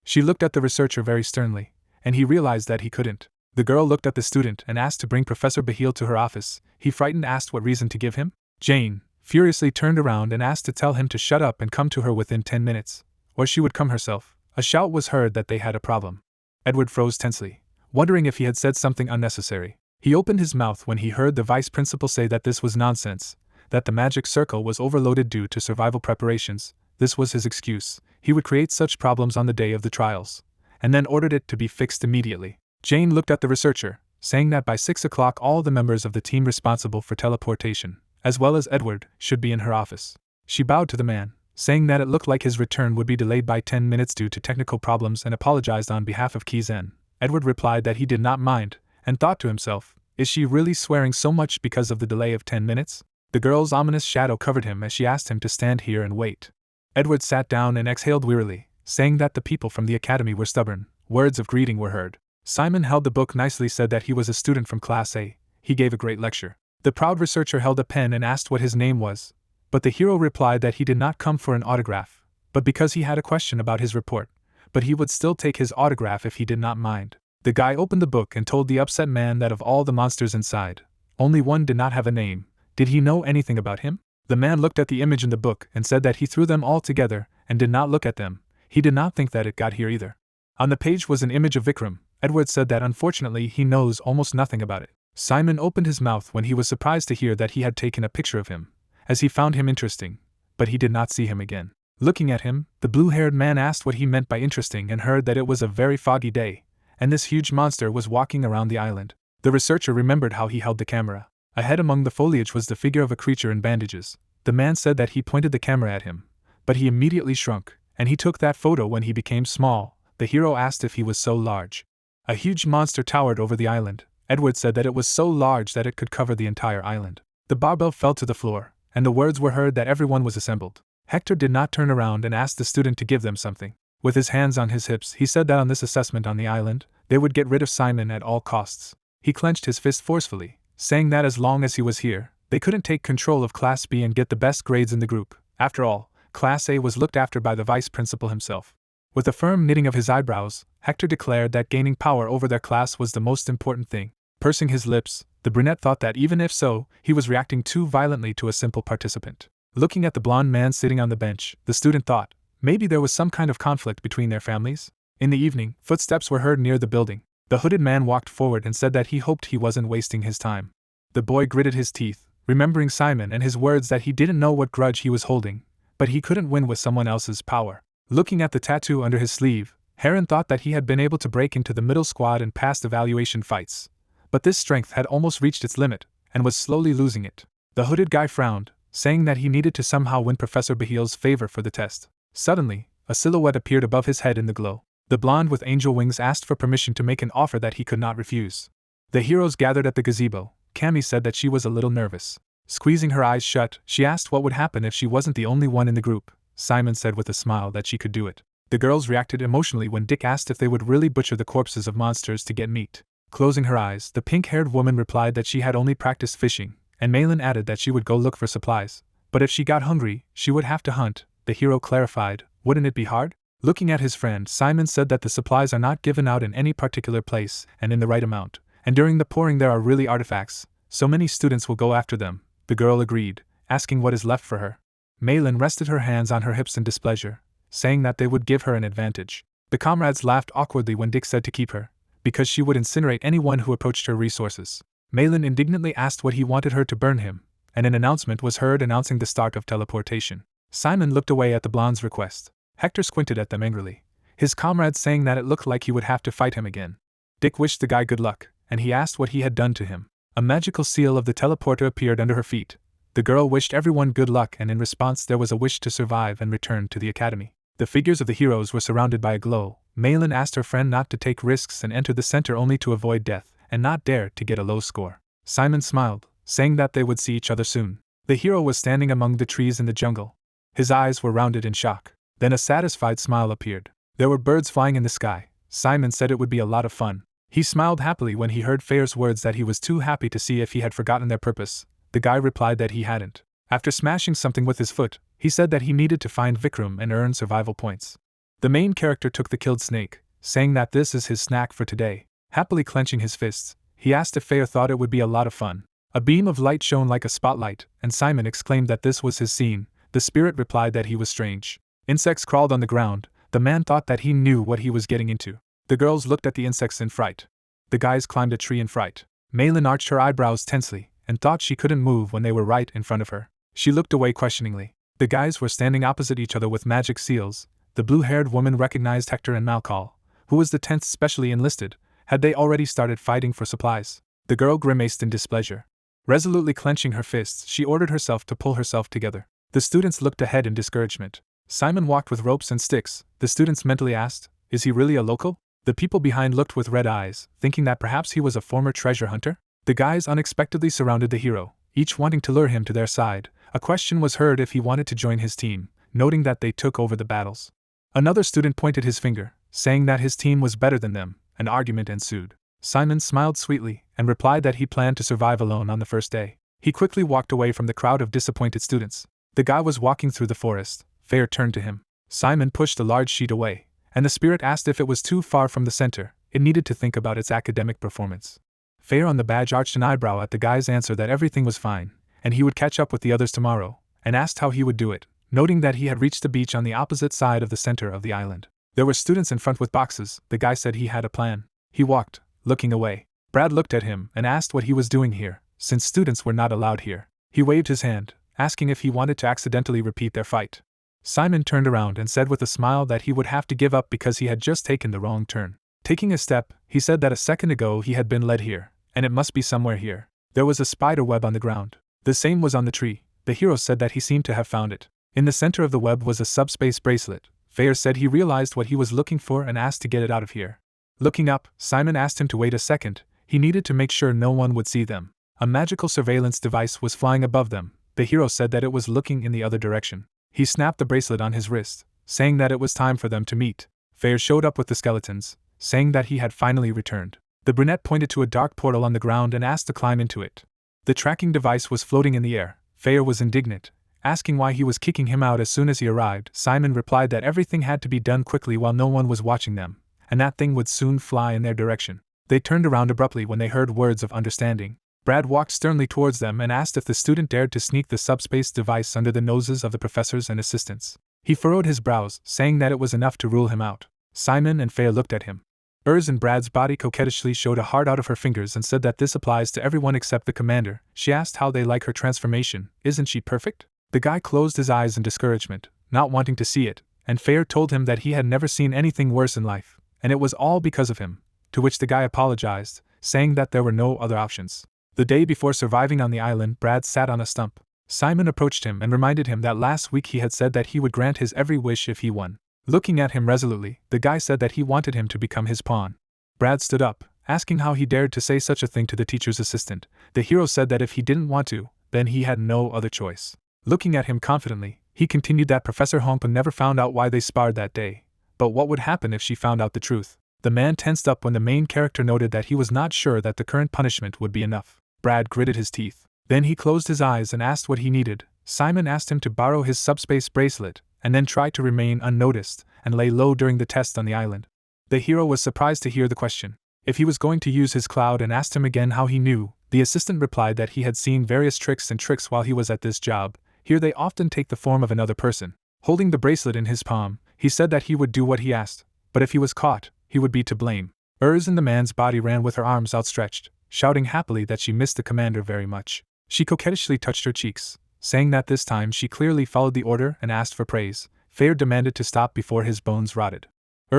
She looked at the researcher very sternly, and he realized that he couldn't. The girl looked at the student and asked to bring Professor Bahil to her office. He frightened asked what reason to give him. Jane furiously turned around and asked to tell him to shut up and come to her within 10 minutes, or she would come herself. A shout was heard that they had a problem. Edward froze tensely, wondering if he had said something unnecessary. He opened his mouth when he heard the vice principal say that this was nonsense, that the magic circle was overloaded due to survival preparations. This was his excuse. He would create such problems on the day of the trials, and then ordered it to be fixed immediately. Jane looked at the researcher, saying that by 6 o'clock all the members of the team responsible for teleportation, as well as Edward, should be in her office. She bowed to the man, saying that it looked like his return would be delayed by 10 minutes due to technical problems and apologized on behalf of Kizen. Edward replied that he did not mind, and thought to himself, is she really swearing so much because of the delay of 10 minutes? The girl's ominous shadow covered him as she asked him to stand here and wait. Edward sat down and exhaled wearily, saying that the people from the academy were stubborn. Words of greeting were heard. Simon held the book nicely, said that he was a student from Class A. He gave a great lecture. The proud researcher held a pen and asked what his name was, but the hero replied that he did not come for an autograph, but because he had a question about his report, but he would still take his autograph if he did not mind. The guy opened the book and told the upset man that of all the monsters inside, only one did not have a name. Did he know anything about him? The man looked at the image in the book and said that he threw them all together and did not look at them. He did not think that it got here either. On the page was an image of Vikram. Edward said that unfortunately he knows almost nothing about it. Simon opened his mouth when he was surprised to hear that he had taken a picture of him, as he found him interesting, but he did not see him again. Looking at him, the blue-haired man asked what he meant by interesting and heard that it was a very foggy day, and this huge monster was walking around the island. The researcher remembered how he held the camera. Ahead among the foliage was the figure of a creature in bandages. The man said that he pointed the camera at him, but he immediately shrunk, and he took that photo when he became small. The hero asked if he was so large. A huge monster towered over the island. Edward said that it was so large that it could cover the entire island. The barbell fell to the floor, and the words were heard that everyone was assembled. Hector did not turn around and asked the student to give them something. With his hands on his hips, he said that on this assessment on the island, they would get rid of Simon at all costs. He clenched his fist forcefully, saying that as long as he was here, they couldn't take control of Class B and get the best grades in the group. After all, Class A was looked after by the vice principal himself. With a firm knitting of his eyebrows, Hector declared that gaining power over their class was the most important thing. Pursing his lips, The brunette thought that even if so, he was reacting too violently to a simple participant. Looking at the blonde man sitting on the bench, the student thought, maybe there was some kind of conflict between their families? In the evening, footsteps were heard near the building. The hooded man walked forward and said that he hoped he wasn't wasting his time. The boy gritted his teeth, remembering Simon and his words that he didn't know what grudge he was holding, but he couldn't win with someone else's power. Looking at the tattoo under his sleeve, Heron thought that he had been able to break into the middle squad and pass evaluation fights. But this strength had almost reached its limit, and was slowly losing it. The hooded guy frowned, saying that he needed to somehow win Professor Bahil's favor for the test. Suddenly, a silhouette appeared above his head in the glow. The blonde with angel wings asked for permission to make an offer that he could not refuse. The heroes gathered at the gazebo. Cammy said that she was a little nervous. Squeezing her eyes shut, she asked what would happen if she wasn't the only one in the group. Simon said with a smile that she could do it. The girls reacted emotionally when Dick asked if they would really butcher the corpses of monsters to get meat. Closing her eyes, the pink-haired woman replied that she had only practiced fishing, and Malin added that she would go look for supplies. But if she got hungry, she would have to hunt. The hero clarified, wouldn't it be hard? Looking at his friend, Simon said that the supplies are not given out in any particular place and in the right amount, and during the pouring there are really artifacts, so many students will go after them. The girl agreed, asking what is left for her. Malin rested her hands on her hips in displeasure, saying that they would give her an advantage. The comrades laughed awkwardly when Dick said to keep her, because she would incinerate anyone who approached her resources. Malin indignantly asked what he wanted her to burn him, and an announcement was heard announcing the start of teleportation. Simon looked away at the blonde's request. Hector squinted at them angrily, his comrades saying that it looked like he would have to fight him again. Dick wished the guy good luck, and he asked what he had done to him. A magical seal of the teleporter appeared under her feet. The girl wished everyone good luck, and in response there was a wish to survive and return to the academy. The figures of the heroes were surrounded by a glow. Malin asked her friend not to take risks and enter the center only to avoid death, and not dare to get a low score. Simon smiled, saying that they would see each other soon. The hero was standing among the trees in the jungle. His eyes were rounded in shock. Then a satisfied smile appeared. There were birds flying in the sky. Simon said it would be a lot of fun. He smiled happily when he heard Fair's words that he was too happy to see if he had forgotten their purpose. The guy replied that he hadn't. After smashing something with his foot, he said that he needed to find Vikram and earn survival points. The main character took the killed snake, saying that this is his snack for today. Happily clenching his fists, he asked if Fair thought it would be a lot of fun. A beam of light shone like a spotlight, and Simon exclaimed that this was his scene. The spirit replied that he was strange. Insects crawled on the ground. The man thought that he knew what he was getting into. The girls looked at the insects in fright. The guys climbed a tree in fright. Malin arched her eyebrows tensely, and thought she couldn't move when they were right in front of her. She looked away questioningly. The guys were standing opposite each other with magic seals. The blue-haired woman recognized Hector and Malkal, who was the 10th specially enlisted. Had they already started fighting for supplies? The girl grimaced in displeasure. Resolutely clenching her fists, she ordered herself to pull herself together. The students looked ahead in discouragement. Simon walked with ropes and sticks. The students mentally asked, is he really a local? The people behind looked with red eyes, thinking that perhaps he was a former treasure hunter. The guys unexpectedly surrounded the hero, each wanting to lure him to their side. A question was heard if he wanted to join his team, noting that they took over the battles. Another student pointed his finger, saying that his team was better than them. An argument ensued. Simon smiled sweetly, and replied that he planned to survive alone on the first day. He quickly walked away from the crowd of disappointed students. The guy was walking through the forest. Fair turned to him. Simon pushed a large sheet away, and the spirit asked if it was too far from the center. It needed to think about its academic performance. Fair on the badge arched an eyebrow at the guy's answer that everything was fine, and he would catch up with the others tomorrow, and asked how he would do it, noting that he had reached the beach on the opposite side of the center of the island. There were students in front with boxes. The guy said he had a plan. He walked, looking away. Brad looked at him and asked what he was doing here, since students were not allowed here. He waved his hand, asking if he wanted to accidentally repeat their fight. Simon turned around and said with a smile that he would have to give up because he had just taken the wrong turn. Taking a step, he said that a second ago he had been led here, and it must be somewhere here. There was a spider web on the ground. The same was on the tree. The hero said that he seemed to have found it. In the center of the web was a subspace bracelet. Fair said he realized what he was looking for and asked to get it out of here. Looking up, Simon asked him to wait a second. He needed to make sure no one would see them. A magical surveillance device was flying above them. The hero said that it was looking in the other direction. He snapped the bracelet on his wrist, saying that it was time for them to meet. Fair showed up with the skeletons, saying that he had finally returned. The brunette pointed to a dark portal on the ground and asked to climb into it. The tracking device was floating in the air. Fair was indignant, asking why he was kicking him out as soon as he arrived. Simon replied that everything had to be done quickly while no one was watching them, and that thing would soon fly in their direction. They turned around abruptly when they heard words of understanding. Brad walked sternly towards them and asked if the student dared to sneak the subspace device under the noses of the professors and assistants. He furrowed his brows, saying that it was enough to rule him out. Simon and Faye looked at him. In Brad's body coquettishly showed a heart out of her fingers and said that this applies to everyone except the commander. She asked how they like her transformation. Isn't she perfect? The guy closed his eyes in discouragement, not wanting to see it, and Faye told him that he had never seen anything worse in life, and it was all because of him, to which the guy apologized, saying that there were no other options. The day before surviving on the island, Brad sat on a stump. Simon approached him and reminded him that last week he had said that he would grant his every wish if he won. Looking at him resolutely, the guy said that he wanted him to become his pawn. Brad stood up, asking how he dared to say such a thing to the teacher's assistant. The hero said that if he didn't want to, then he had no other choice. Looking at him confidently, he continued that Professor Honpa never found out why they sparred that day. But what would happen if she found out the truth? The man tensed up when the main character noted that he was not sure that the current punishment would be enough. Brad gritted his teeth. Then he closed his eyes and asked what he needed. Simon asked him to borrow his subspace bracelet, and then tried to remain unnoticed and lay low during the test on the island. The hero was surprised to hear the question. If he was going to use his cloud and asked him again how he knew, the assistant replied that he had seen various tricks while he was at this job. Here they often take the form of another person. Holding the bracelet in his palm, he said that he would do what he asked, but if he was caught, he would be to blame. In the man's body ran with her arms outstretched, shouting happily that she missed the commander very much. She coquettishly touched her cheeks, saying that this time she clearly followed the order and asked for praise. Faye demanded to stop before his bones rotted.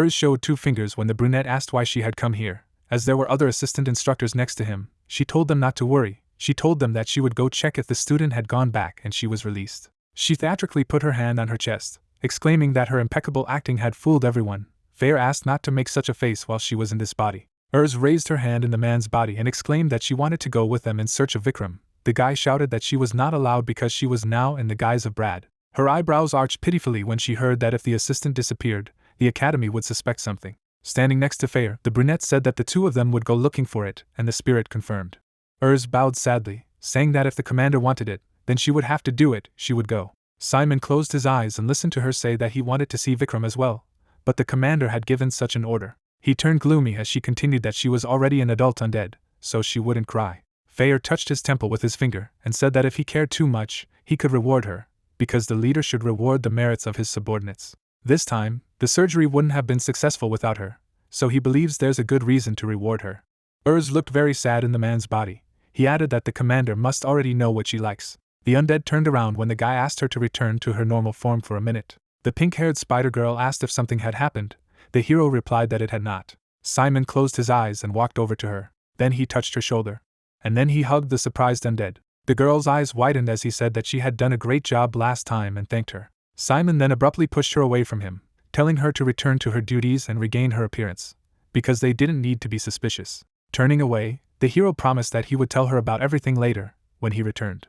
Showed 2 fingers when the brunette asked why she had come here. As there were other assistant instructors next to him, she told them not to worry. She told them that she would go check if the student had gone back and she was released. She theatrically put her hand on her chest, exclaiming that her impeccable acting had fooled everyone. Faye asked not to make such a face while she was in this body. Raised her hand in the man's body and exclaimed that she wanted to go with them in search of Vikram. The guy shouted that she was not allowed because she was now in the guise of Brad. Her eyebrows arched pitifully when she heard that if the assistant disappeared, the academy would suspect something. Standing next to Faye, the brunette said that the 2 of them would go looking for it, and the spirit confirmed. Bowed sadly, saying that if the commander wanted it, then she would have to do it. She would go. Simon closed his eyes and listened to her say that he wanted to see Vikram as well, but the commander had given such an order. He turned gloomy as she continued that she was already an adult undead, so she wouldn't cry. Faye touched his temple with his finger and said that if he cared too much, he could reward her, because the leader should reward the merits of his subordinates. This time, the surgery wouldn't have been successful without her, so he believes there's a good reason to reward her. Looked very sad in the man's body. He added that the commander must already know what she likes. The undead turned around when the guy asked her to return to her normal form for a minute. The pink-haired spider girl asked if something had happened. The hero replied that it had not. Simon closed his eyes and walked over to her. Then he touched her shoulder. And then he hugged the surprised undead. The girl's eyes widened as he said that she had done a great job last time and thanked her. Simon then abruptly pushed her away from him, telling her to return to her duties and regain her appearance, because they didn't need to be suspicious. Turning away, the hero promised that he would tell her about everything later, when he returned.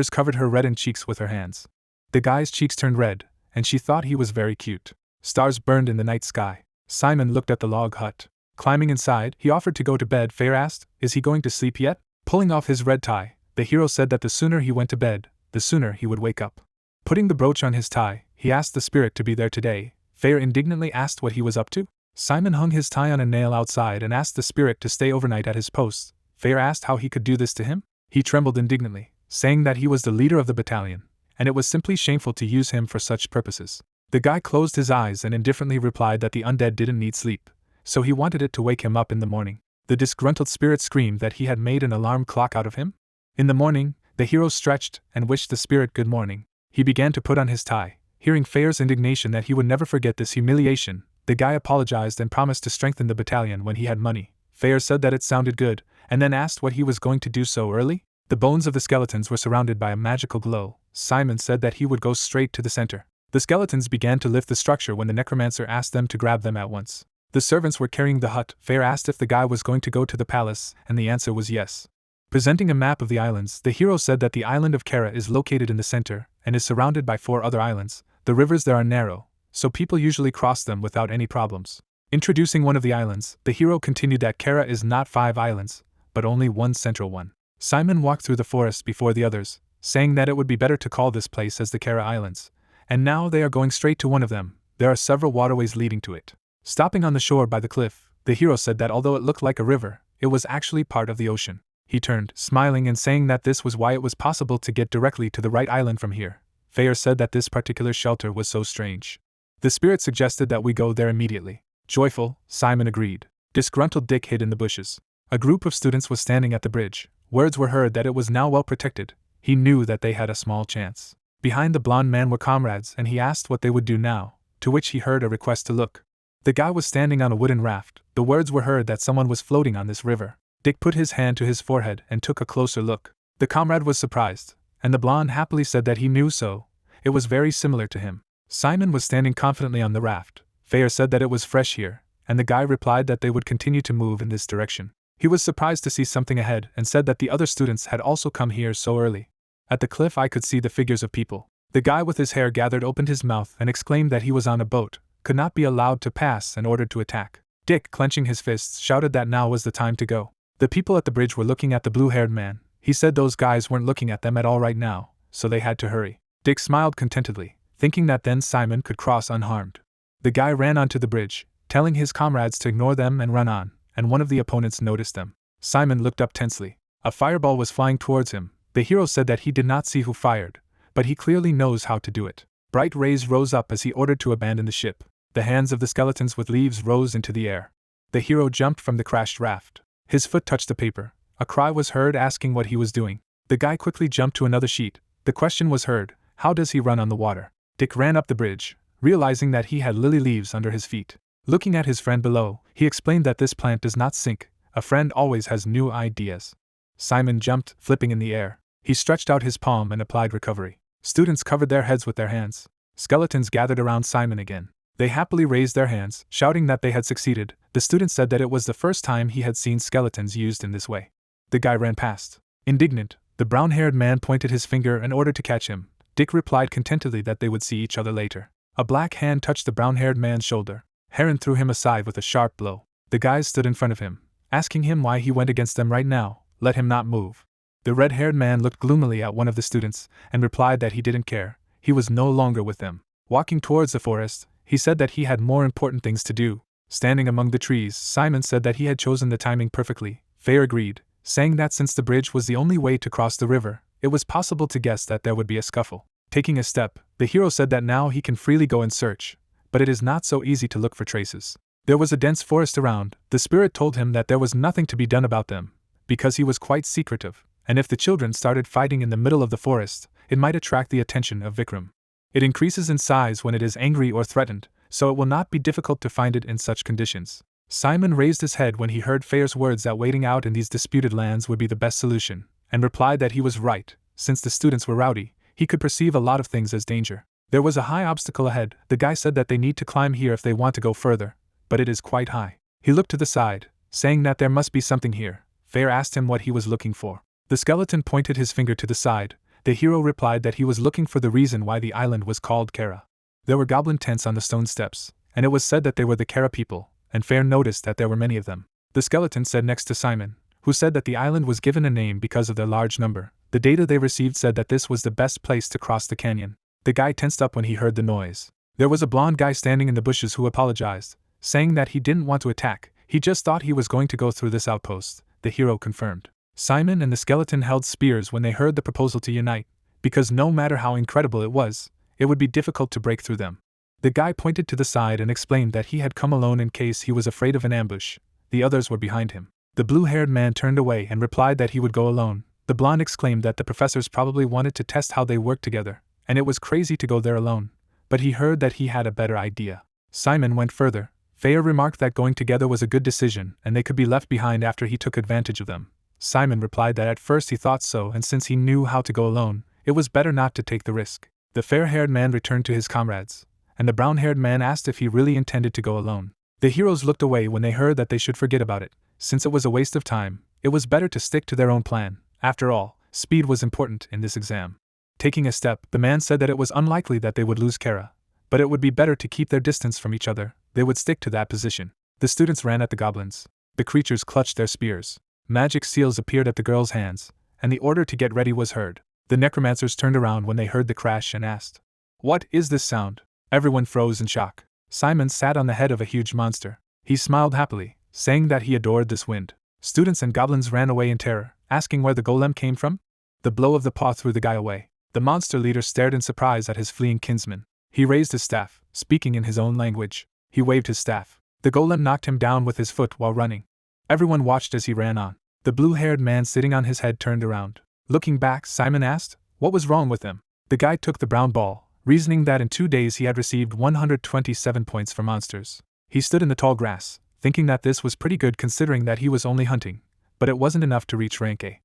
Covered her reddened cheeks with her hands. The guy's cheeks turned red, and she thought he was very cute. Stars burned in the night sky. Simon looked at the log hut. Climbing inside, he offered to go to bed. Faye asked, "Is he going to sleep yet?" Pulling off his red tie, the hero said that the sooner he went to bed, the sooner he would wake up. Putting the brooch on his tie, he asked the spirit to be there today. Faye indignantly asked what he was up to. Simon hung his tie on a nail outside and asked the spirit to stay overnight at his post. Faye asked how he could do this to him. He trembled indignantly, saying that he was the leader of the battalion, and it was simply shameful to use him for such purposes. The guy closed his eyes and indifferently replied that the undead didn't need sleep, so he wanted it to wake him up in the morning. The disgruntled spirit screamed that he had made an alarm clock out of him. In the morning, the hero stretched and wished the spirit good morning. He began to put on his tie. Hearing Faye's indignation that he would never forget this humiliation, the guy apologized and promised to strengthen the battalion when he had money. Faye said that it sounded good, and then asked what he was going to do so early. The bones of the skeletons were surrounded by a magical glow. Simon said that he would go straight to the center. The skeletons began to lift the structure when the Necromancer asked them to grab them at once. The servants were carrying the hut. Faye asked if the guy was going to go to the palace, and the answer was yes. Presenting a map of the islands, the hero said that the island of Kara is located in the center, and is surrounded by 4 other islands. The rivers there are narrow, so people usually cross them without any problems. Introducing one of the islands, the hero continued that Kara is not 5 islands, but only one central one. Simon walked through the forest before the others, saying that it would be better to call this place as the Kara Islands. And now they are going straight to one of them. There are several waterways leading to it. Stopping on the shore by the cliff, the hero said that although it looked like a river, it was actually part of the ocean. He turned, smiling and saying that this was why it was possible to get directly to the right island from here. Fair said that this particular shelter was so strange. The spirit suggested that we go there immediately. Joyful, Simon agreed. Disgruntled Dick hid in the bushes. A group of students was standing at the bridge. Words were heard that it was now well protected. He knew that they had a small chance. Behind the blonde man were comrades, and he asked what they would do now, to which he heard a request to look. The guy was standing on a wooden raft. The words were heard that someone was floating on this river. Dick put his hand to his forehead and took a closer look. The comrade was surprised, and the blonde happily said that he knew so. It was very similar to him. Simon was standing confidently on the raft. Fair said that it was fresh here, and the guy replied that they would continue to move in this direction. He was surprised to see something ahead and said that the other students had also come here so early. At the cliff I could see the figures of people. The guy with his hair gathered opened his mouth and exclaimed that he was on a boat, could not be allowed to pass and ordered to attack. Dick, clenching his fists, shouted that now was the time to go. The people at the bridge were looking at the blue-haired man. He said those guys weren't looking at them at all right now, so they had to hurry. Dick smiled contentedly, thinking that then Simon could cross unharmed. The guy ran onto the bridge, telling his comrades to ignore them and run on, and one of the opponents noticed them. Simon looked up tensely. A fireball was flying towards him. The hero said that he did not see who fired, but he clearly knows how to do it. Bright rays rose up as he ordered to abandon the ship. The hands of the skeletons with leaves rose into the air. The hero jumped from the crashed raft. His foot touched the paper. A cry was heard asking what he was doing. The guy quickly jumped to another sheet. The question was heard, how does he run on the water? Dick ran up the bridge, realizing that he had lily leaves under his feet. Looking at his friend below, he explained that this plant does not sink. A friend always has new ideas. Simon jumped, flipping in the air. He stretched out his palm and applied recovery. Students covered their heads with their hands. Skeletons gathered around Simon again. They happily raised their hands, shouting that they had succeeded. The student said that it was the first time he had seen skeletons used in this way. The guy ran past. Indignant, the brown-haired man pointed his finger and ordered to catch him. Dick replied contentedly that they would see each other later. A black hand touched the brown-haired man's shoulder. Heron threw him aside with a sharp blow. The guys stood in front of him, asking him why he went against them right now. Let him not move. The red-haired man looked gloomily at one of the students and replied that he didn't care. He was no longer with them. Walking towards the forest, he said that he had more important things to do. Standing among the trees, Simon said that he had chosen the timing perfectly. Fair agreed, saying that since the bridge was the only way to cross the river, it was possible to guess that there would be a scuffle. Taking a step, the hero said that now he can freely go and search, but it is not so easy to look for traces. There was a dense forest around. The spirit told him that there was nothing to be done about them, because he was quite secretive, and if the children started fighting in the middle of the forest, it might attract the attention of Vikram. It increases in size when it is angry or threatened, so it will not be difficult to find it in such conditions. Simon raised his head when he heard Fair's words that waiting out in these disputed lands would be the best solution, and replied that he was right. Since the students were rowdy, he could perceive a lot of things as danger. There was a high obstacle ahead. The guy said that they need to climb here if they want to go further, but it is quite high. He looked to the side, saying that there must be something here. Fair asked him what he was looking for. The skeleton pointed his finger to the side. The hero replied that he was looking for the reason why the island was called Kara. There were goblin tents on the stone steps, and it was said that they were the Kara people, and Fair noticed that there were many of them. The skeleton said next to Simon, who said that the island was given a name because of their large number. The data they received said that this was the best place to cross the canyon. The guy tensed up when he heard the noise. There was a blonde guy standing in the bushes who apologized, saying that he didn't want to attack, he just thought he was going to go through this outpost. The hero confirmed. Simon and the skeleton held spears when they heard the proposal to unite, because no matter how incredible it would be difficult to break through them. The guy pointed to the side and explained that he had come alone in case he was afraid of an ambush. The others were behind him. The blue-haired man turned away and replied that he would go alone. The blonde exclaimed that the professors probably wanted to test how they worked together, and it was crazy to go there alone, but he heard that he had a better idea. Simon went further. Fair remarked that going together was a good decision and they could be left behind after he took advantage of them. Simon replied that at first he thought so, and since he knew how to go alone, it was better not to take the risk. The fair-haired man returned to his comrades, and the brown-haired man asked if he really intended to go alone. The heroes looked away when they heard that they should forget about it. Since it was a waste of time, it was better to stick to their own plan. After all, speed was important in this exam. Taking a step, the man said that it was unlikely that they would lose Kara, but it would be better to keep their distance from each other. They would stick to that position. The students ran at the goblins. The creatures clutched their spears. Magic seals appeared at the girls' hands, and the order to get ready was heard. The necromancers turned around when they heard the crash and asked, "What is this sound?" Everyone froze in shock. Simon sat on the head of a huge monster. He smiled happily, saying that he adored this wind. Students and goblins ran away in terror, asking where the golem came from. The blow of the paw threw the guy away. The monster leader stared in surprise at his fleeing kinsman. He raised his staff, speaking in his own language. He waved his staff. The golem knocked him down with his foot while running. Everyone watched as he ran on. The blue-haired man sitting on his head turned around. Looking back, Simon asked, what was wrong with him? The guy took the brown ball, reasoning that in 2 days he had received 127 points for monsters. He stood in the tall grass, thinking that this was pretty good considering that he was only hunting, but it wasn't enough to reach rank A.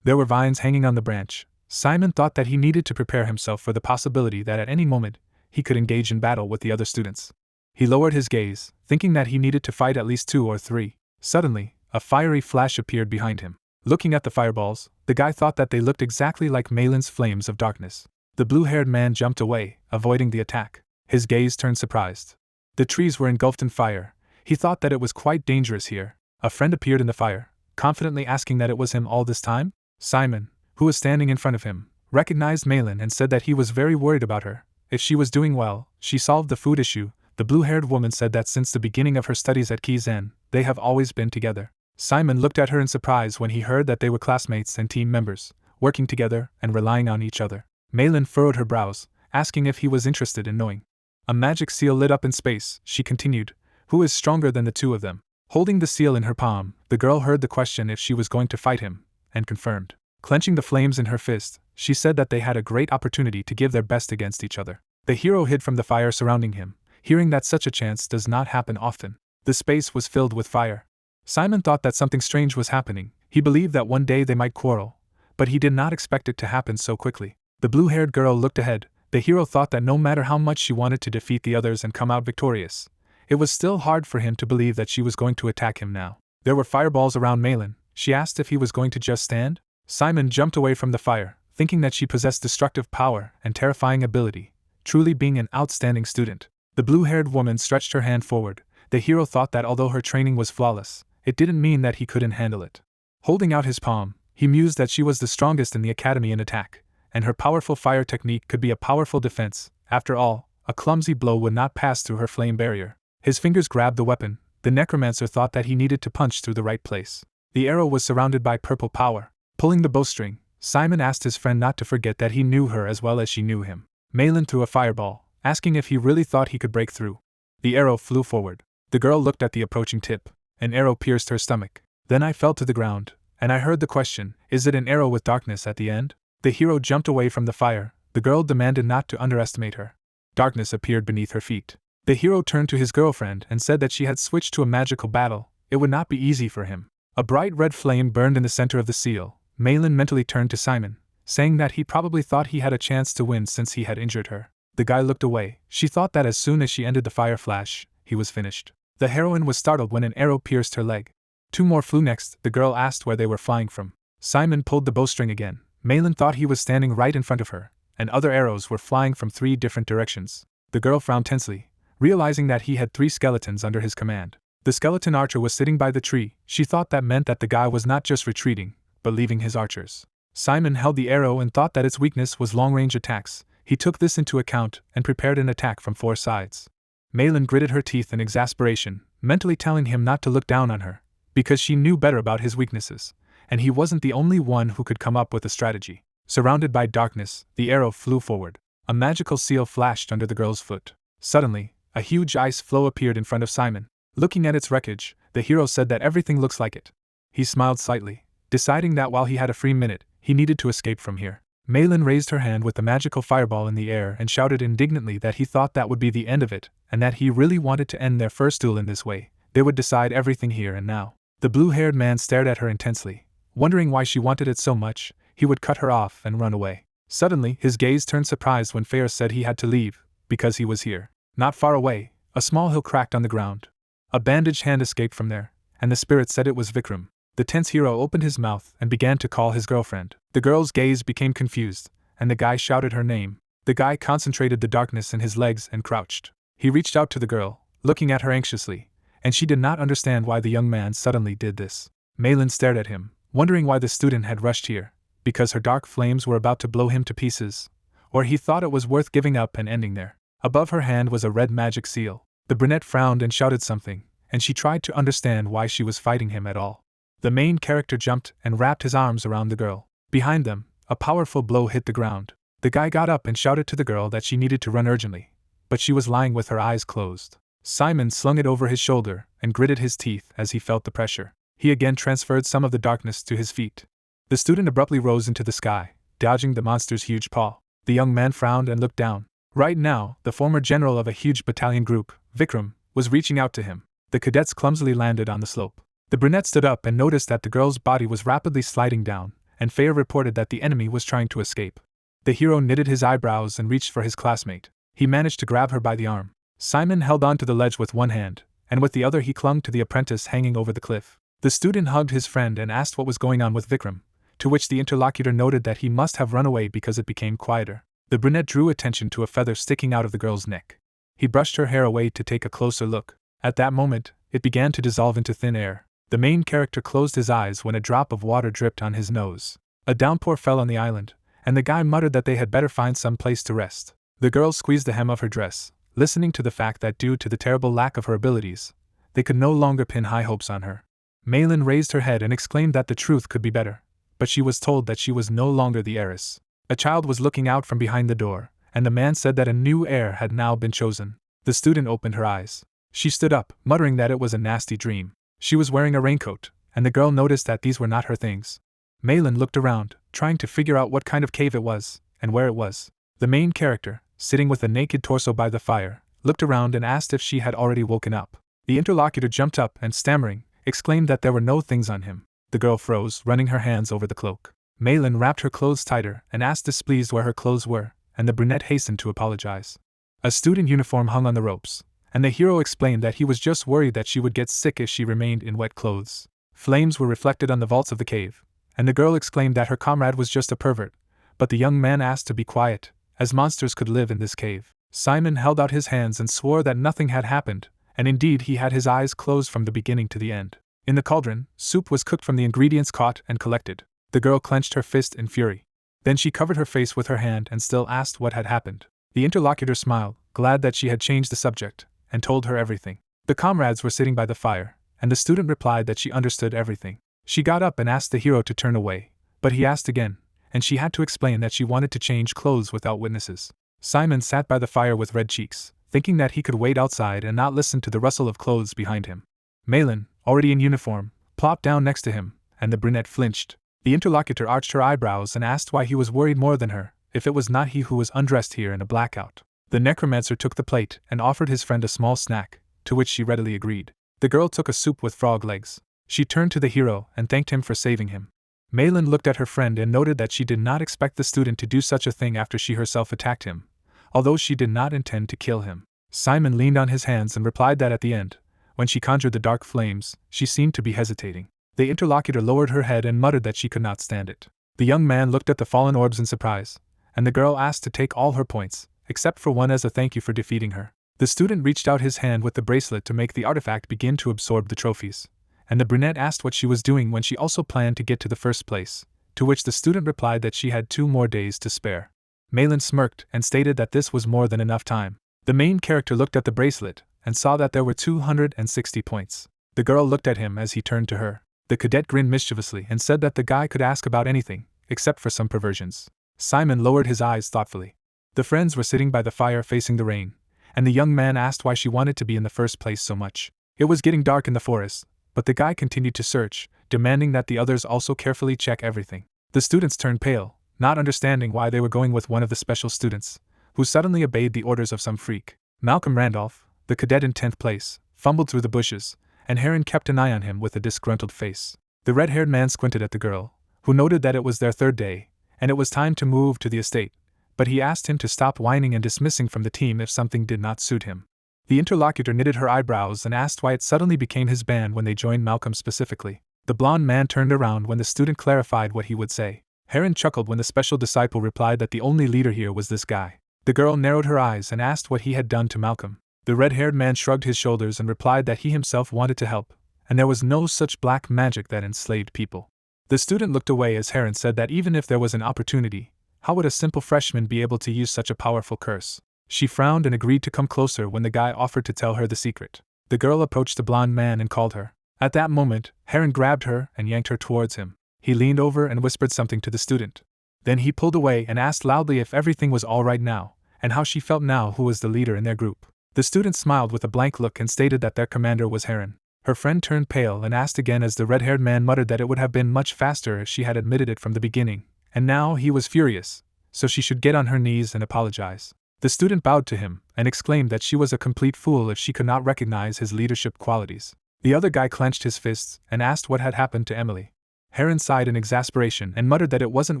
There were vines hanging on the branch. Simon thought that he needed to prepare himself for the possibility that at any moment he could engage in battle with the other students. He lowered his gaze, thinking that he needed to fight at least 2 or 3. Suddenly, a fiery flash appeared behind him. Looking at the fireballs, the guy thought that they looked exactly like Malin's flames of darkness. The blue-haired man jumped away, avoiding the attack. His gaze turned surprised. The trees were engulfed in fire. He thought that it was quite dangerous here. A friend appeared in the fire, confidently asking that it was him all this time. Simon, who was standing in front of him, recognized Malin and said that he was very worried about her. If she was doing well, she solved the food issue. The blue-haired woman said that since the beginning of her studies at Kizen, they have always been together. Simon looked at her in surprise when he heard that they were classmates and team members, working together and relying on each other. Malin furrowed her brows, asking if he was interested in knowing. A magic seal lit up in space, she continued. Who is stronger than the 2 of them? Holding the seal in her palm, the girl heard the question if she was going to fight him, and confirmed. Clenching the flames in her fist, she said that they had a great opportunity to give their best against each other. The hero hid from the fire surrounding him, hearing that such a chance does not happen often. The space was filled with fire. Simon thought that something strange was happening. He believed that one day they might quarrel, but he did not expect it to happen so quickly. The blue-haired girl looked ahead. The hero thought that no matter how much she wanted to defeat the others and come out victorious, it was still hard for him to believe that she was going to attack him now. There were fireballs around Malin. She asked if he was going to just stand. Simon jumped away from the fire, thinking that she possessed destructive power and terrifying ability, truly being an outstanding student. The blue-haired woman stretched her hand forward. The hero thought that although her training was flawless, it didn't mean that he couldn't handle it. Holding out his palm, he mused that she was the strongest in the academy in attack, and her powerful fire technique could be a powerful defense. After all, a clumsy blow would not pass through her flame barrier. His fingers grabbed the weapon. The Necromancer thought that he needed to punch through the right place. The arrow was surrounded by purple power. Pulling the bowstring, Simon asked his friend not to forget that he knew her as well as she knew him. Malin threw a fireball, asking if he really thought he could break through. The arrow flew forward. The girl looked at the approaching tip. An arrow pierced her stomach. Then I fell to the ground, and I heard the question, is it an arrow with darkness at the end? The hero jumped away from the fire. The girl demanded not to underestimate her. Darkness appeared beneath her feet. The hero turned to his girlfriend and said that she had switched to a magical battle. It would not be easy for him. A bright red flame burned in the center of the seal. Malin mentally turned to Simon, saying that he probably thought he had a chance to win since he had injured her. The guy looked away. She thought that as soon as she ended the fire flash, he was finished. The heroine was startled when an arrow pierced her leg. 2 more flew next. The girl asked where they were flying from. Simon pulled the bowstring again. Malin thought he was standing right in front of her, and other arrows were flying from 3 different directions. The girl frowned tensely, realizing that he had 3 skeletons under his command. The skeleton archer was sitting by the tree. She thought that meant that the guy was not just retreating, but leaving his archers. Simon held the arrow and thought that its weakness was long-range attacks. He took this into account and prepared an attack from 4 sides. Malin gritted her teeth in exasperation, mentally telling him not to look down on her, because she knew better about his weaknesses, and he wasn't the only one who could come up with a strategy. Surrounded by darkness, the arrow flew forward. A magical seal flashed under the girl's foot. Suddenly, a huge ice floe appeared in front of Simon. Looking at its wreckage, the hero said that everything looks like it. He smiled slightly, deciding that while he had a free minute, he needed to escape from here. Malin raised her hand with the magical fireball in the air and shouted indignantly that he thought that would be the end of it, and that he really wanted to end their first duel in this way. They would decide everything here and now. The blue-haired man stared at her intensely, wondering why she wanted it so much. He would cut her off and run away. Suddenly, his gaze turned surprised when Fair said he had to leave, because he was here. Not far away, a small hill cracked on the ground. A bandaged hand escaped from there, and the spirit said it was Vikram. The tense hero opened his mouth and began to call his girlfriend. The girl's gaze became confused, and the guy shouted her name. The guy concentrated the darkness in his legs and crouched. He reached out to the girl, looking at her anxiously, and she did not understand why the young man suddenly did this. Malin stared at him, wondering why the student had rushed here, because her dark flames were about to blow him to pieces, or he thought it was worth giving up and ending there. Above her hand was a red magic seal. The brunette frowned and shouted something, and she tried to understand why she was fighting him at all. The main character jumped and wrapped his arms around the girl. Behind them, a powerful blow hit the ground. The guy got up and shouted to the girl that she needed to run urgently, but she was lying with her eyes closed. Simon slung it over his shoulder and gritted his teeth as he felt the pressure. He again transferred some of the darkness to his feet. The student abruptly rose into the sky, dodging the monster's huge paw. The young man frowned and looked down. Right now, the former general of a huge battalion group, Vikram, was reaching out to him. The cadets clumsily landed on the slope. The brunette stood up and noticed that the girl's body was rapidly sliding down, and Faye reported that the enemy was trying to escape. The hero knitted his eyebrows and reached for his classmate. He managed to grab her by the arm. Simon held on to the ledge with one hand, and with the other he clung to the apprentice hanging over the cliff. The student hugged his friend and asked what was going on with Vikram, to which the interlocutor noted that he must have run away because it became quieter. The brunette drew attention to a feather sticking out of the girl's neck. He brushed her hair away to take a closer look. At that moment, it began to dissolve into thin air. The main character closed his eyes when a drop of water dripped on his nose. A downpour fell on the island, and the guy muttered that they had better find some place to rest. The girl squeezed the hem of her dress, listening to the fact that due to the terrible lack of her abilities, they could no longer pin high hopes on her. Malin raised her head and exclaimed that the truth could be better, but she was told that she was no longer the heiress. A child was looking out from behind the door, and the man said that a new heir had now been chosen. The student opened her eyes. She stood up, muttering that it was a nasty dream. She was wearing a raincoat, and the girl noticed that these were not her things. Malin looked around, trying to figure out what kind of cave it was, and where it was. The main character, sitting with a naked torso by the fire, looked around and asked if she had already woken up. The interlocutor jumped up and, stammering, exclaimed that there were no things on him. The girl froze, running her hands over the cloak. Malin wrapped her clothes tighter and asked displeased where her clothes were, and the brunette hastened to apologize. A student uniform hung on the ropes, and the hero explained that he was just worried that she would get sick if she remained in wet clothes. Flames were reflected on the vaults of the cave, and the girl exclaimed that her comrade was just a pervert, but the young man asked to be quiet, as monsters could live in this cave. Simon held out his hands and swore that nothing had happened, and indeed he had his eyes closed from the beginning to the end. In the cauldron, soup was cooked from the ingredients caught and collected. The girl clenched her fist in fury. Then she covered her face with her hand and still asked what had happened. The interlocutor smiled, glad that she had changed the subject, and told her everything. The comrades were sitting by the fire, and the student replied that she understood everything. She got up and asked the hero to turn away, but he asked again, and she had to explain that she wanted to change clothes without witnesses. Simon sat by the fire with red cheeks, thinking that he could wait outside and not listen to the rustle of clothes behind him. Malin, already in uniform, plopped down next to him, and the brunette flinched. The interlocutor arched her eyebrows and asked why he was worried more than her, if it was not he who was undressed here in a blackout. The necromancer took the plate and offered his friend a small snack, to which she readily agreed. The girl took a soup with frog legs. She turned to the hero and thanked him for saving him. Malin looked at her friend and noted that she did not expect the student to do such a thing after she herself attacked him, although she did not intend to kill him. Simon leaned on his hands and replied that at the end, when she conjured the dark flames, she seemed to be hesitating. The interlocutor lowered her head and muttered that she could not stand it. The young man looked at the fallen orbs in surprise, and the girl asked to take all her points, except for one as a thank you for defeating her. The student reached out his hand with the bracelet to make the artifact begin to absorb the trophies, and the brunette asked what she was doing when she also planned to get to the first place, to which the student replied that she had 2 more days to spare. Malin smirked and stated that this was more than enough time. The main character looked at the bracelet and saw that there were 260 points. The girl looked at him as he turned to her. The cadet grinned mischievously and said that the guy could ask about anything, except for some perversions. Simon lowered his eyes thoughtfully. The friends were sitting by the fire facing the rain, and the young man asked why she wanted to be in the first place so much. It was getting dark in the forest, but the guy continued to search, demanding that the others also carefully check everything. The students turned pale, not understanding why they were going with one of the special students, who suddenly obeyed the orders of some freak. Malcolm Randolph, the cadet in 10th place, fumbled through the bushes, and Heron kept an eye on him with a disgruntled face. The red-haired man squinted at the girl, who noted that it was their 3rd day, and it was time to move to the estate, but he asked him to stop whining and dismissing from the team if something did not suit him. The interlocutor knitted her eyebrows and asked why it suddenly became his band when they joined Malcolm specifically. The blonde man turned around when the student clarified what he would say. Heron chuckled when the special disciple replied that the only leader here was this guy. The girl narrowed her eyes and asked what he had done to Malcolm. The red-haired man shrugged his shoulders and replied that he himself wanted to help, and there was no such black magic that enslaved people. The student looked away as Heron said that even if there was an opportunity, how would a simple freshman be able to use such a powerful curse? She frowned and agreed to come closer when the guy offered to tell her the secret. The girl approached the blonde man and called her, At that moment, Heron grabbed her and yanked her towards him. He leaned over and whispered something to the student. Then he pulled away and asked loudly if everything was all right now, and how she felt now who was the leader in their group. The student smiled with a blank look and stated that their commander was Heron. Her friend turned pale and asked again as the red-haired man muttered that it would have been much faster if she had admitted it from the beginning, and now he was furious, so she should get on her knees and apologize. The student bowed to him and exclaimed that she was a complete fool if she could not recognize his leadership qualities. The other guy clenched his fists and asked what had happened to Emily. Heron sighed in exasperation and muttered that it wasn't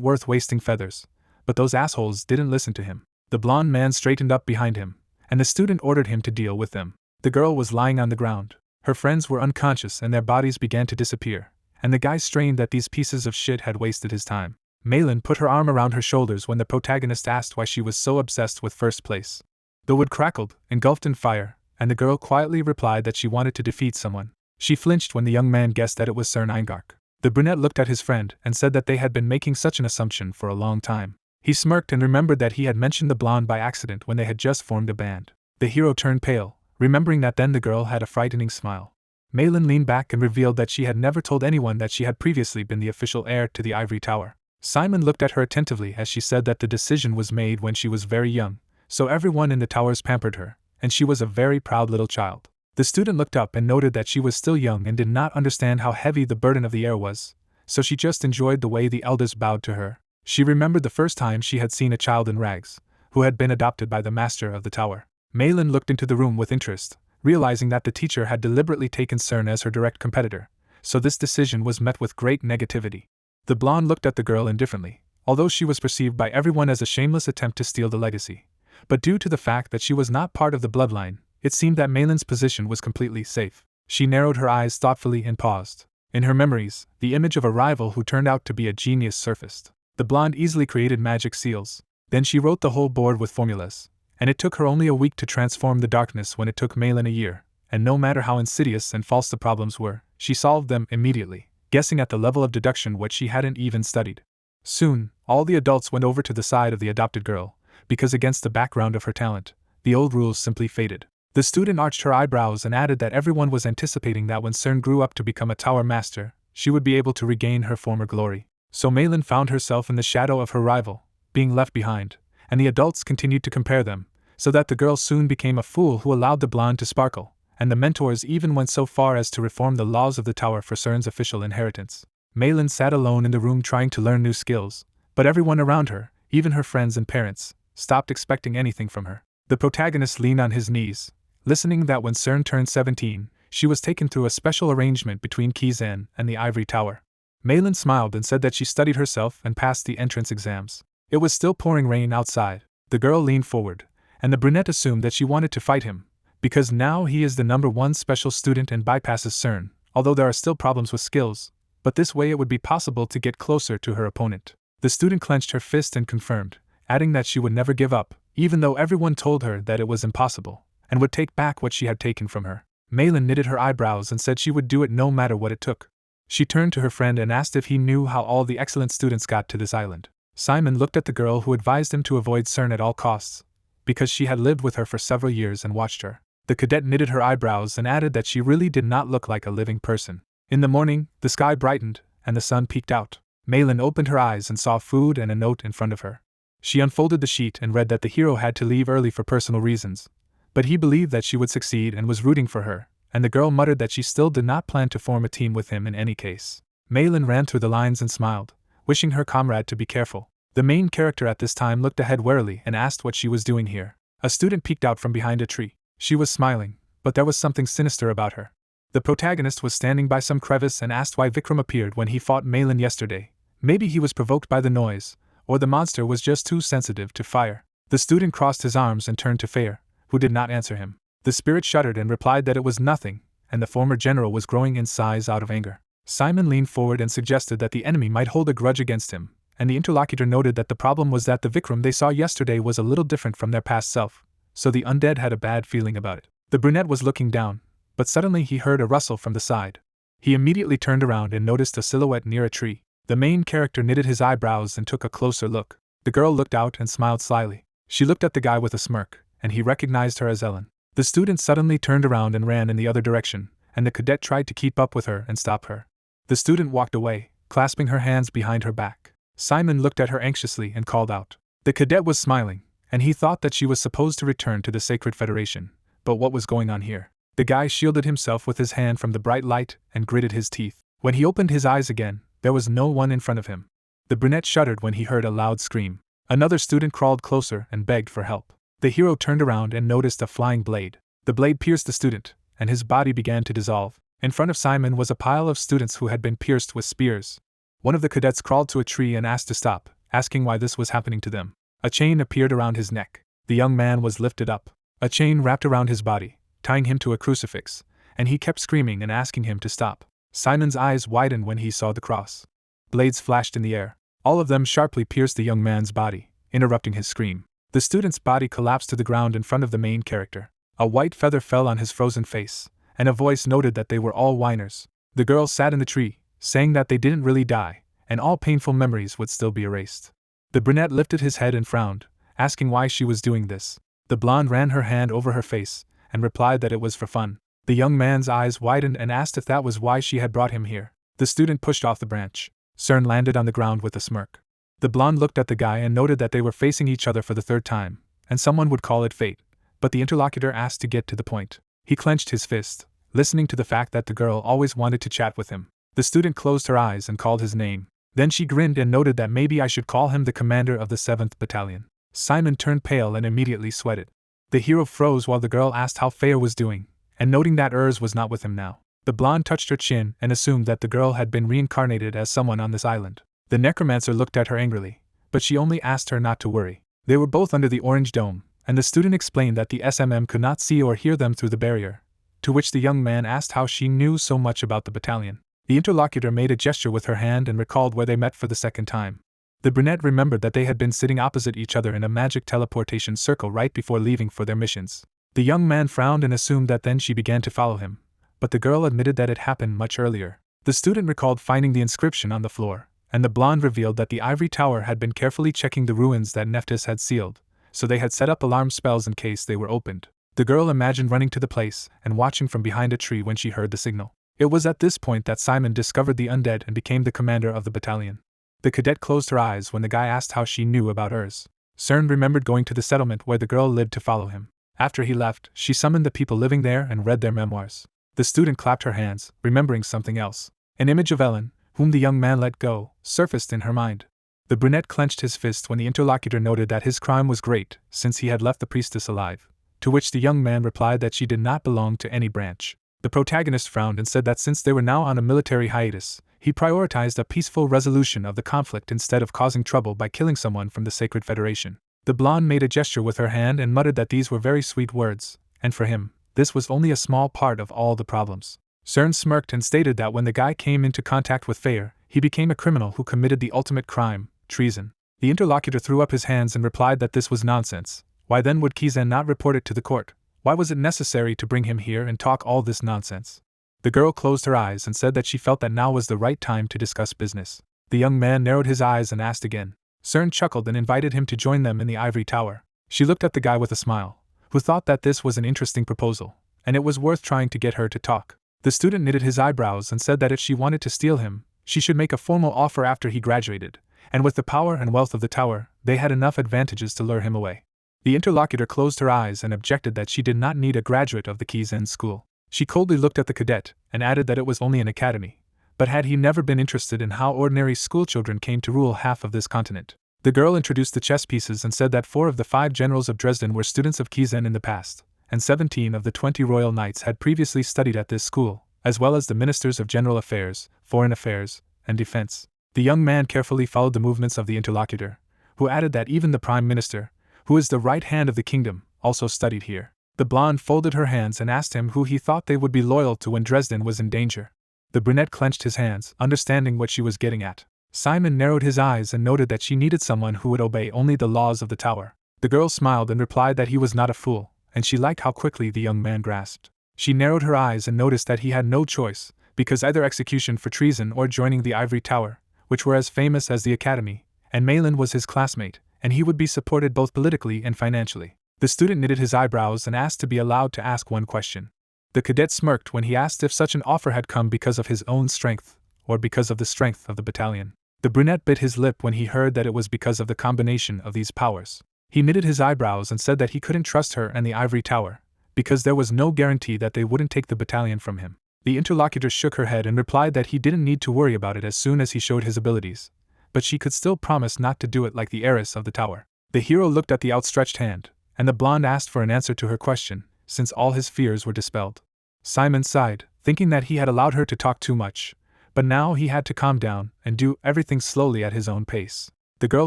worth wasting feathers, but those assholes didn't listen to him. The blonde man straightened up behind him, and the student ordered him to deal with them. The girl was lying on the ground. Her friends were unconscious and their bodies began to disappear, and the guy strained that these pieces of shit had wasted his time. Malin put her arm around her shoulders when the protagonist asked why she was so obsessed with first place. The wood crackled, engulfed in fire, and the girl quietly replied that she wanted to defeat someone. She flinched when the young man guessed that it was Sir Eingark. The brunette looked at his friend and said that they had been making such an assumption for a long time. He smirked and remembered that he had mentioned the blonde by accident when they had just formed a band. The hero turned pale, remembering that then the girl had a frightening smile. Malin leaned back and revealed that she had never told anyone that she had previously been the official heir to the Ivory Tower. Simon looked at her attentively as she said that the decision was made when she was very young, so everyone in the towers pampered her, and she was a very proud little child. The student looked up and noted that she was still young and did not understand how heavy the burden of the heir was, so she just enjoyed the way the elders bowed to her. She remembered the first time she had seen a child in rags, who had been adopted by the master of the tower. Malin looked into the room with interest, realizing that the teacher had deliberately taken Cern as her direct competitor, so this decision was met with great negativity. The blonde looked at the girl indifferently, although she was perceived by everyone as a shameless attempt to steal the legacy. But due to the fact that she was not part of the bloodline, it seemed that Malin's position was completely safe. She narrowed her eyes thoughtfully and paused. In her memories, the image of a rival who turned out to be a genius surfaced. The blonde easily created magic seals. Then she wrote the whole board with formulas, and it took her only a week to transform the darkness when it took Malin a year, and no matter how insidious and false the problems were, she solved them immediately, guessing at the level of deduction what she hadn't even studied. Soon, all the adults went over to the side of the adopted girl, because against the background of her talent, the old rules simply faded. The student arched her eyebrows and added that everyone was anticipating that when Cern grew up to become a tower master, she would be able to regain her former glory. So Malin found herself in the shadow of her rival, being left behind, and the adults continued to compare them, so that the girl soon became a fool who allowed the blonde to sparkle, and the mentors even went so far as to reform the laws of the tower for Cern's official inheritance. Malin sat alone in the room trying to learn new skills, but everyone around her, even her friends and parents, stopped expecting anything from her. The protagonist leaned on his knees, listening that when Cern turned 17, she was taken through a special arrangement between Keyzen and the Ivory Tower. Malin smiled and said that she studied herself and passed the entrance exams. It was still pouring rain outside. The girl leaned forward, and the brunette assumed that she wanted to fight him, because now he is the #1 special student and bypasses Cern, although there are still problems with skills, but this way it would be possible to get closer to her opponent. The student clenched her fist and confirmed, adding that she would never give up, even though everyone told her that it was impossible, and would take back what she had taken from her. Malin knitted her eyebrows and said she would do it no matter what it took. She turned to her friend and asked if he knew how all the excellent students got to this island. Simon looked at the girl who advised him to avoid Cern at all costs, because she had lived with her for several years and watched her. The cadet knitted her eyebrows and added that she really did not look like a living person. In the morning, the sky brightened, and the sun peeked out. Malin opened her eyes and saw food and a note in front of her. She unfolded the sheet and read that the hero had to leave early for personal reasons, but he believed that she would succeed and was rooting for her, and the girl muttered that she still did not plan to form a team with him in any case. Malin ran through the lines and smiled, wishing her comrade to be careful. The main character at this time looked ahead warily and asked what she was doing here. A student peeked out from behind a tree. She was smiling, but there was something sinister about her. The protagonist was standing by some crevice and asked why Vikram appeared when he fought Malin yesterday. Maybe he was provoked by the noise, or the monster was just too sensitive to fire. The student crossed his arms and turned to Fair, who did not answer him. The spirit shuddered and replied that it was nothing, and the former general was growing in size out of anger. Simon leaned forward and suggested that the enemy might hold a grudge against him, and the interlocutor noted that the problem was that the Vikram they saw yesterday was a little different from their past self, so the undead had a bad feeling about it. The brunette was looking down, but suddenly he heard a rustle from the side. He immediately turned around and noticed a silhouette near a tree. The main character knitted his eyebrows and took a closer look. The girl looked out and smiled slyly. She looked at the guy with a smirk, and he recognized her as Ellen. The student suddenly turned around and ran in the other direction, and the cadet tried to keep up with her and stop her. The student walked away, clasping her hands behind her back. Simon looked at her anxiously and called out. The cadet was smiling, and he thought that she was supposed to return to the Sacred Federation. But what was going on here? The guy shielded himself with his hand from the bright light and gritted his teeth. When he opened his eyes again, there was no one in front of him. The brunette shuddered when he heard a loud scream. Another student crawled closer and begged for help. The hero turned around and noticed a flying blade. The blade pierced the student, and his body began to dissolve. In front of Simon was a pile of students who had been pierced with spears. One of the cadets crawled to a tree and asked to stop, asking why this was happening to them. A chain appeared around his neck. The young man was lifted up. A chain wrapped around his body, tying him to a crucifix, and he kept screaming and asking him to stop. Simon's eyes widened when he saw the cross. Blades flashed in the air. All of them sharply pierced the young man's body, interrupting his scream. The student's body collapsed to the ground in front of the main character. A white feather fell on his frozen face, and a voice noted that they were all whiners. The girl sat in the tree, saying that they didn't really die, and all painful memories would still be erased. The brunette lifted his head and frowned, asking why she was doing this. The blonde ran her hand over her face, and replied that it was for fun. The young man's eyes widened and asked if that was why she had brought him here. The student pushed off the branch. CERN landed on the ground with a smirk. The blonde looked at the guy and noted that they were facing each other for the third time, and someone would call it fate. But the interlocutor asked to get to the point. He clenched his fist, listening to the fact that the girl always wanted to chat with him. The student closed her eyes and called his name. Then she grinned and noted that maybe I should call him the commander of the 7th Battalion. Simon turned pale and immediately sweated. The hero froze while the girl asked how Freya was doing, and noting that Urs was not with him now. The blonde touched her chin and assumed that the girl had been reincarnated as someone on this island. The Necromancer looked at her angrily, but she only asked her not to worry. They were both under the orange dome, and the student explained that the SMM could not see or hear them through the barrier, to which the young man asked how she knew so much about the battalion. The interlocutor made a gesture with her hand and recalled where they met for the second time. The brunette remembered that they had been sitting opposite each other in a magic teleportation circle right before leaving for their missions. The young man frowned and assumed that then she began to follow him, but the girl admitted that it happened much earlier. The student recalled finding the inscription on the floor, and the blonde revealed that the ivory tower had been carefully checking the ruins that Neptus had sealed, so they had set up alarm spells in case they were opened. The girl imagined running to the place and watching from behind a tree when she heard the signal. It was at this point that Simon discovered the undead and became the commander of the battalion. The cadet closed her eyes when the guy asked how she knew about Urs. CERN remembered going to the settlement where the girl lived to follow him. After he left, she summoned the people living there and read their memoirs. The student clapped her hands, remembering something else. An image of Ellen, whom the young man let go, surfaced in her mind. The brunette clenched his fist when the interlocutor noted that his crime was great, since he had left the priestess alive, to which the young man replied that she did not belong to any branch. The protagonist frowned and said that since they were now on a military hiatus, he prioritized a peaceful resolution of the conflict instead of causing trouble by killing someone from the Sacred Federation. The blonde made a gesture with her hand and muttered that these were very sweet words, and for him, this was only a small part of all the problems. CERN smirked and stated that when the guy came into contact with Freya, he became a criminal who committed the ultimate crime, treason. The interlocutor threw up his hands and replied that this was nonsense. Why then would Kizen not report it to the court? Why was it necessary to bring him here and talk all this nonsense? The girl closed her eyes and said that she felt that now was the right time to discuss business. The young man narrowed his eyes and asked again. CERN chuckled and invited him to join them in the ivory tower. She looked at the guy with a smile, who thought that this was an interesting proposal, and it was worth trying to get her to talk. The student knitted his eyebrows and said that if she wanted to steal him, she should make a formal offer after he graduated, and with the power and wealth of the tower, they had enough advantages to lure him away. The interlocutor closed her eyes and objected that she did not need a graduate of the Keyzen school. She coldly looked at the cadet and added that it was only an academy, but had he never been interested in how ordinary schoolchildren came to rule half of this continent? The girl introduced the chess pieces and said that 4 of the 5 generals of Dresden were students of Kizen in the past, and 17 of the 20 royal knights had previously studied at this school, as well as the ministers of general affairs, foreign affairs, and defense. The young man carefully followed the movements of the interlocutor, who added that even the prime minister, who is the right hand of the kingdom, also studied here. The blonde folded her hands and asked him who he thought they would be loyal to when Dresden was in danger. The brunette clenched his hands, understanding what she was getting at. Simon narrowed his eyes and noted that she needed someone who would obey only the laws of the tower. The girl smiled and replied that he was not a fool, and she liked how quickly the young man grasped. She narrowed her eyes and noticed that he had no choice, because either execution for treason or joining the ivory tower, which were as famous as the academy, and Malin was his classmate, and he would be supported both politically and financially. The student knitted his eyebrows and asked to be allowed to ask one question. The cadet smirked when he asked if such an offer had come because of his own strength, or because of the strength of the battalion. The brunette bit his lip when he heard that it was because of the combination of these powers. He knitted his eyebrows and said that he couldn't trust her and the ivory tower, because there was no guarantee that they wouldn't take the battalion from him. The interlocutor shook her head and replied that he didn't need to worry about it as soon as he showed his abilities, but she could still promise not to do it like the heiress of the tower. The hero looked at the outstretched hand, and the blonde asked for an answer to her question, since all his fears were dispelled. Simon sighed, thinking that he had allowed her to talk too much, but now he had to calm down and do everything slowly at his own pace. The girl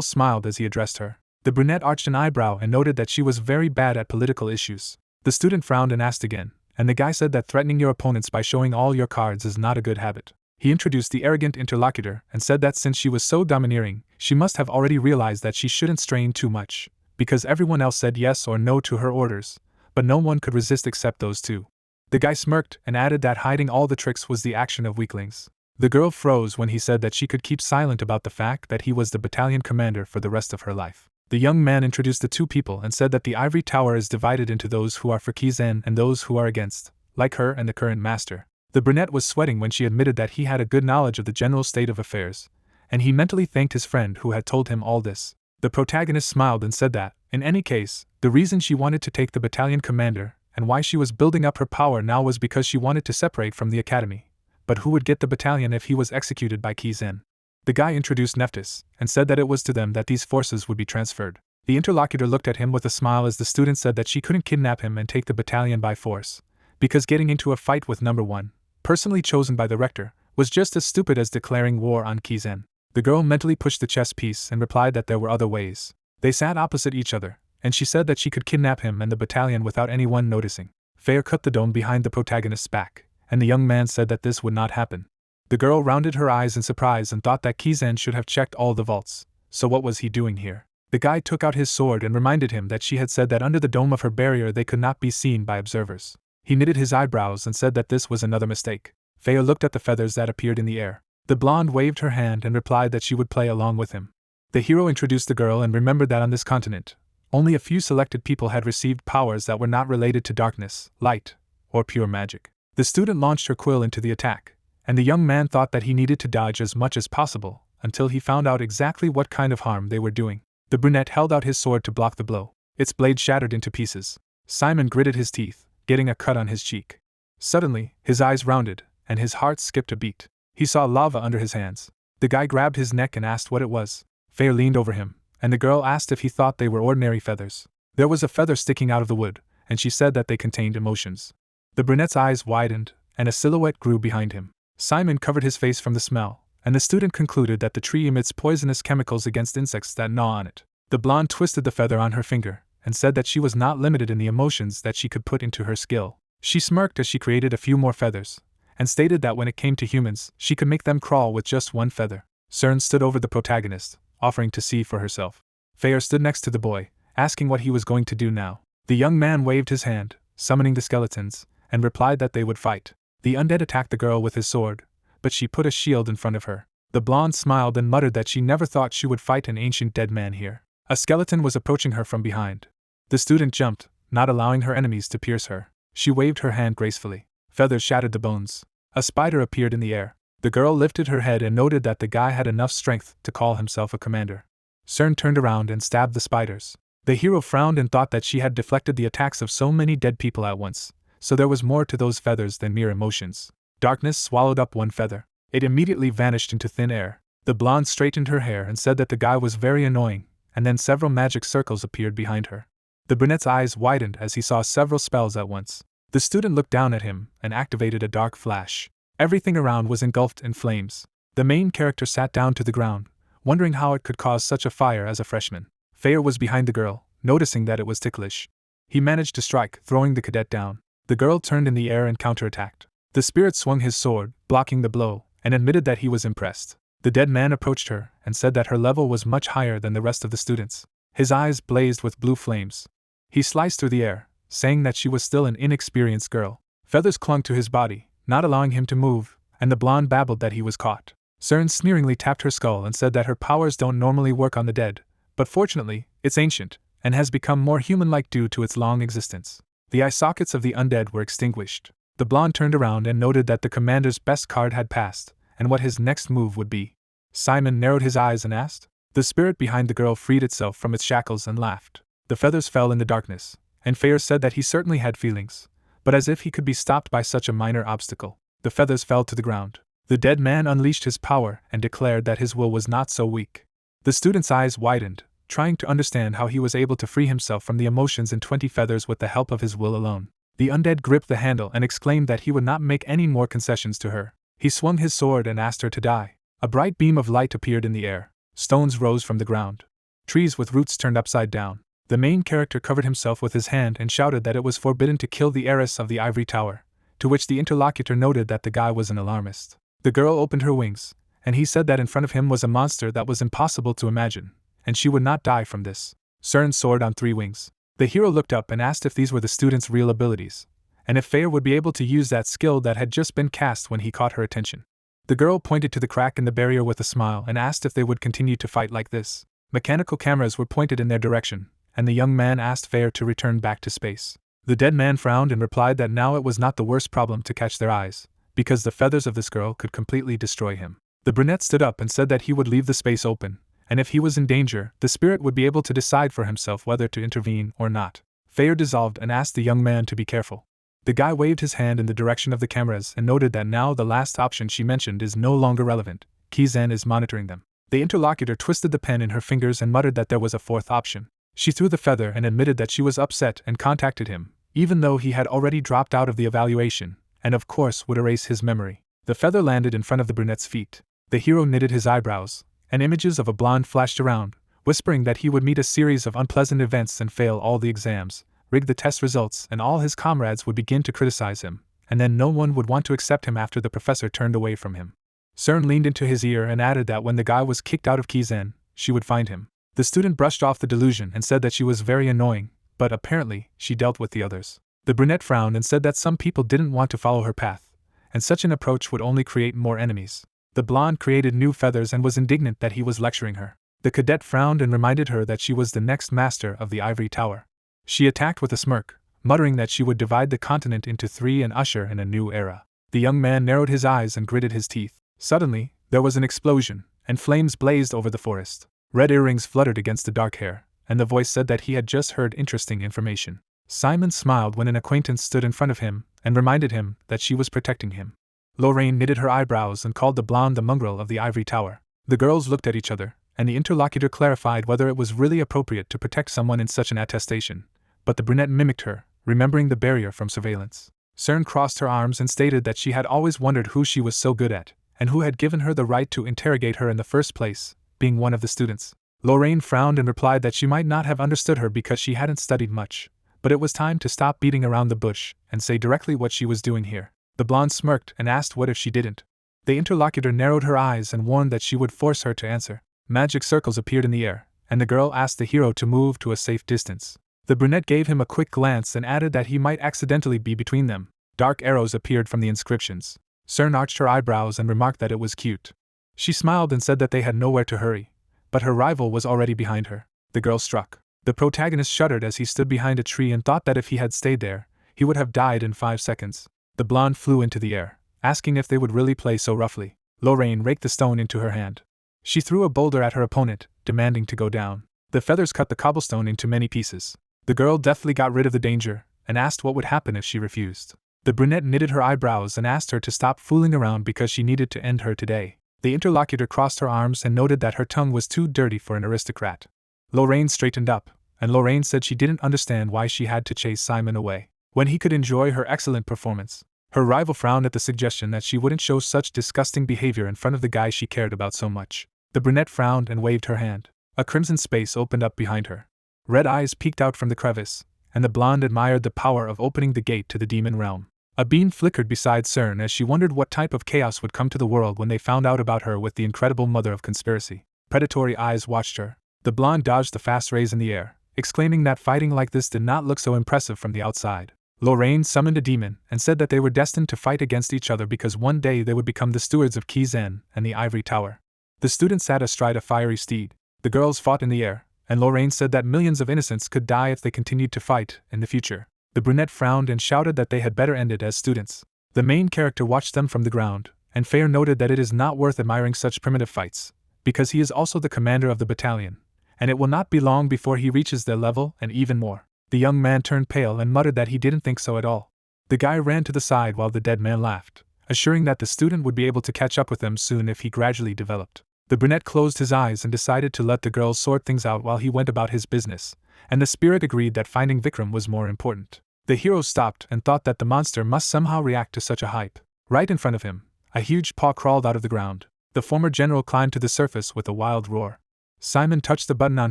smiled as he addressed her. The brunette arched an eyebrow and noted that she was very bad at political issues. The student frowned and asked again, and the guy said that threatening your opponents by showing all your cards is not a good habit. He introduced the arrogant interlocutor and said that since she was so domineering, she must have already realized that she shouldn't strain too much, because everyone else said yes or no to her orders, but no one could resist except those two. The guy smirked and added that hiding all the tricks was the action of weaklings. The girl froze when he said that she could keep silent about the fact that he was the battalion commander for the rest of her life. The young man introduced the two people and said that the ivory tower is divided into those who are for Kizen and those who are against, like her and the current master. The brunette was sweating when she admitted that he had a good knowledge of the general state of affairs, and he mentally thanked his friend who had told him all this. The protagonist smiled and said that, in any case, the reason she wanted to take the battalion commander and why she was building up her power now was because she wanted to separate from the academy. But who would get the battalion if he was executed by Kizen? The guy introduced Neptus and said that it was to them that these forces would be transferred. The interlocutor looked at him with a smile as the student said that she couldn't kidnap him and take the battalion by force, because getting into a fight with number 1, personally chosen by the Rector, was just as stupid as declaring war on Kizen. The girl mentally pushed the chess piece and replied that there were other ways. They sat opposite each other, and she said that she could kidnap him and the battalion without anyone noticing. Fair cut the dome behind the protagonist's back, and the young man said that this would not happen. The girl rounded her eyes in surprise and thought that Kizen should have checked all the vaults, so what was he doing here? The guy took out his sword and reminded him that she had said that under the dome of her barrier they could not be seen by observers. He knitted his eyebrows and said that this was another mistake. Faya looked at the feathers that appeared in the air. The blonde waved her hand and replied that she would play along with him. The hero introduced the girl and remembered that on this continent, only a few selected people had received powers that were not related to darkness, light, or pure magic. The student launched her quill into the attack, and the young man thought that he needed to dodge as much as possible, until he found out exactly what kind of harm they were doing. The brunette held out his sword to block the blow. Its blade shattered into pieces. Simon gritted his teeth, getting a cut on his cheek. Suddenly, his eyes rounded, and his heart skipped a beat. He saw lava under his hands. The guy grabbed his neck and asked what it was. Faye leaned over him, and the girl asked if he thought they were ordinary feathers. There was a feather sticking out of the wood, and she said that they contained emotions. The brunette's eyes widened, and a silhouette grew behind him. Simon covered his face from the smell, and the student concluded that the tree emits poisonous chemicals against insects that gnaw on it. The blonde twisted the feather on her finger, and said that she was not limited in the emotions that she could put into her skill. She smirked as she created a few more feathers, and stated that when it came to humans, she could make them crawl with just one feather. Cern stood over the protagonist, offering to see for herself. Fayer stood next to the boy, asking what he was going to do now. The young man waved his hand, summoning the skeletons, and replied that they would fight. The undead attacked the girl with his sword, but she put a shield in front of her. The blonde smiled and muttered that she never thought she would fight an ancient dead man here. A skeleton was approaching her from behind. The student jumped, not allowing her enemies to pierce her. She waved her hand gracefully. Feathers shattered the bones. A spider appeared in the air. The girl lifted her head and noted that the guy had enough strength to call himself a commander. Cern turned around and stabbed the spiders. The hero frowned and thought that she had deflected the attacks of so many dead people at once, so there was more to those feathers than mere emotions. Darkness swallowed up one feather. It immediately vanished into thin air. The blonde straightened her hair and said that the guy was very annoying, and then several magic circles appeared behind her. The brunette's eyes widened as he saw several spells at once. The student looked down at him and activated a dark flash. Everything around was engulfed in flames. The main character sat down to the ground, wondering how it could cause such a fire as a freshman. Fayer was behind the girl, noticing that it was ticklish. He managed to strike, throwing the cadet down. The girl turned in the air and counterattacked. The spirit swung his sword, blocking the blow, and admitted that he was impressed. The dead man approached her and said that her level was much higher than the rest of the students. His eyes blazed with blue flames. He sliced through the air, saying that she was still an inexperienced girl. Feathers clung to his body, not allowing him to move, and the blonde babbled that he was caught. Cern sneeringly tapped her skull and said that her powers don't normally work on the dead, but fortunately, it's ancient, and has become more human-like due to its long existence. The eye sockets of the undead were extinguished. The blonde turned around and noted that the commander's best card had passed, and what his next move would be. Simon narrowed his eyes and asked. The spirit behind the girl freed itself from its shackles and laughed. The feathers fell in the darkness, and Fair said that he certainly had feelings, but as if he could be stopped by such a minor obstacle. The feathers fell to the ground. The dead man unleashed his power and declared that his will was not so weak. The student's eyes widened, trying to understand how he was able to free himself from the emotions in 20 feathers with the help of his will alone. The undead gripped the handle and exclaimed that he would not make any more concessions to her. He swung his sword and asked her to die. A bright beam of light appeared in the air. Stones rose from the ground. Trees with roots turned upside down. The main character covered himself with his hand and shouted that it was forbidden to kill the heiress of the ivory tower, to which the interlocutor noted that the guy was an alarmist. The girl opened her wings, and he said that in front of him was a monster that was impossible to imagine, and she would not die from this. CERN soared on 3 wings. The hero looked up and asked if these were the student's real abilities, and if Fair would be able to use that skill that had just been cast when he caught her attention. The girl pointed to the crack in the barrier with a smile and asked if they would continue to fight like this. Mechanical cameras were pointed in their direction, and the young man asked Fair to return back to space. The dead man frowned and replied that now it was not the worst problem to catch their eyes, because the feathers of this girl could completely destroy him. The brunette stood up and said that he would leave the space open, and if he was in danger, the spirit would be able to decide for himself whether to intervene or not. Fair dissolved and asked the young man to be careful. The guy waved his hand in the direction of the cameras and noted that now the last option she mentioned is no longer relevant. Kizen is monitoring them. The interlocutor twisted the pen in her fingers and muttered that there was a 4th option. She threw the feather and admitted that she was upset and contacted him, even though he had already dropped out of the evaluation, and of course would erase his memory. The feather landed in front of the brunette's feet. The hero knitted his eyebrows, and images of a blonde flashed around, whispering that he would meet a series of unpleasant events and fail all the exams, rig the test results, and all his comrades would begin to criticize him, and then no one would want to accept him after the professor turned away from him. CERN leaned into his ear and added that when the guy was kicked out of Keyzen, she would find him. The student brushed off the delusion and said that she was very annoying, but apparently, she dealt with the others. The brunette frowned and said that some people didn't want to follow her path, and such an approach would only create more enemies. The blonde created new feathers and was indignant that he was lecturing her. The cadet frowned and reminded her that she was the next master of the ivory tower. She attacked with a smirk, muttering that she would divide the continent into 3 and usher in a new era. The young man narrowed his eyes and gritted his teeth. Suddenly, there was an explosion, and flames blazed over the forest. Red earrings fluttered against the dark hair, and the voice said that he had just heard interesting information. Simon smiled when an acquaintance stood in front of him and reminded him that she was protecting him. Lorraine knitted her eyebrows and called the blonde the mongrel of the ivory tower. The girls looked at each other, and the interlocutor clarified whether it was really appropriate to protect someone in such an attestation, but the brunette mimicked her, remembering the barrier from surveillance. CERN crossed her arms and stated that she had always wondered who she was so good at, and who had given her the right to interrogate her in the first place, being one of the students. Lorraine frowned and replied that she might not have understood her because she hadn't studied much, but it was time to stop beating around the bush and say directly what she was doing here. The blonde smirked and asked what if she didn't. The interlocutor narrowed her eyes and warned that she would force her to answer. Magic circles appeared in the air, and the girl asked the hero to move to a safe distance. The brunette gave him a quick glance and added that he might accidentally be between them. Dark arrows appeared from the inscriptions. CERN arched her eyebrows and remarked that it was cute. She smiled and said that they had nowhere to hurry, but her rival was already behind her. The girl struck. The protagonist shuddered as he stood behind a tree and thought that if he had stayed there, he would have died in 5 seconds. The blonde flew into the air, asking if they would really play so roughly. Lorraine raked the stone into her hand. She threw a boulder at her opponent, demanding to go down. The feathers cut the cobblestone into many pieces. The girl deftly got rid of the danger, and asked what would happen if she refused. The brunette knitted her eyebrows and asked her to stop fooling around because she needed to end her today. The interlocutor crossed her arms and noted that her tongue was too dirty for an aristocrat. Lorraine straightened up, and Lorraine said she didn't understand why she had to chase Simon away, when he could enjoy her excellent performance. Her rival frowned at the suggestion that she wouldn't show such disgusting behavior in front of the guy she cared about so much. The brunette frowned and waved her hand. A crimson space opened up behind her. Red eyes peeked out from the crevice, and the blonde admired the power of opening the gate to the demon realm. A beam flickered beside CERN as she wondered what type of chaos would come to the world when they found out about her with the incredible mother of conspiracy. Predatory eyes watched her. The blonde dodged the fast rays in the air, exclaiming that fighting like this did not look so impressive from the outside. Lorraine summoned a demon and said that they were destined to fight against each other because one day they would become the stewards of Kizen and the ivory tower. The student sat astride a fiery steed. The girls fought in the air, and Lorraine said that millions of innocents could die if they continued to fight in the future. The brunette frowned and shouted that they had better end it as students. The main character watched them from the ground, and Fair noted that it is not worth admiring such primitive fights, because he is also the commander of the battalion, and it will not be long before he reaches their level and even more. The young man turned pale and muttered that he didn't think so at all. The guy ran to the side while the dead man laughed, assuring that the student would be able to catch up with them soon if he gradually developed. The brunette closed his eyes and decided to let the girl sort things out while he went about his business, and the spirit agreed that finding Vikram was more important. The hero stopped and thought that the monster must somehow react to such a hype. Right in front of him, a huge paw crawled out of the ground. The former general climbed to the surface with a wild roar. Simon touched the button on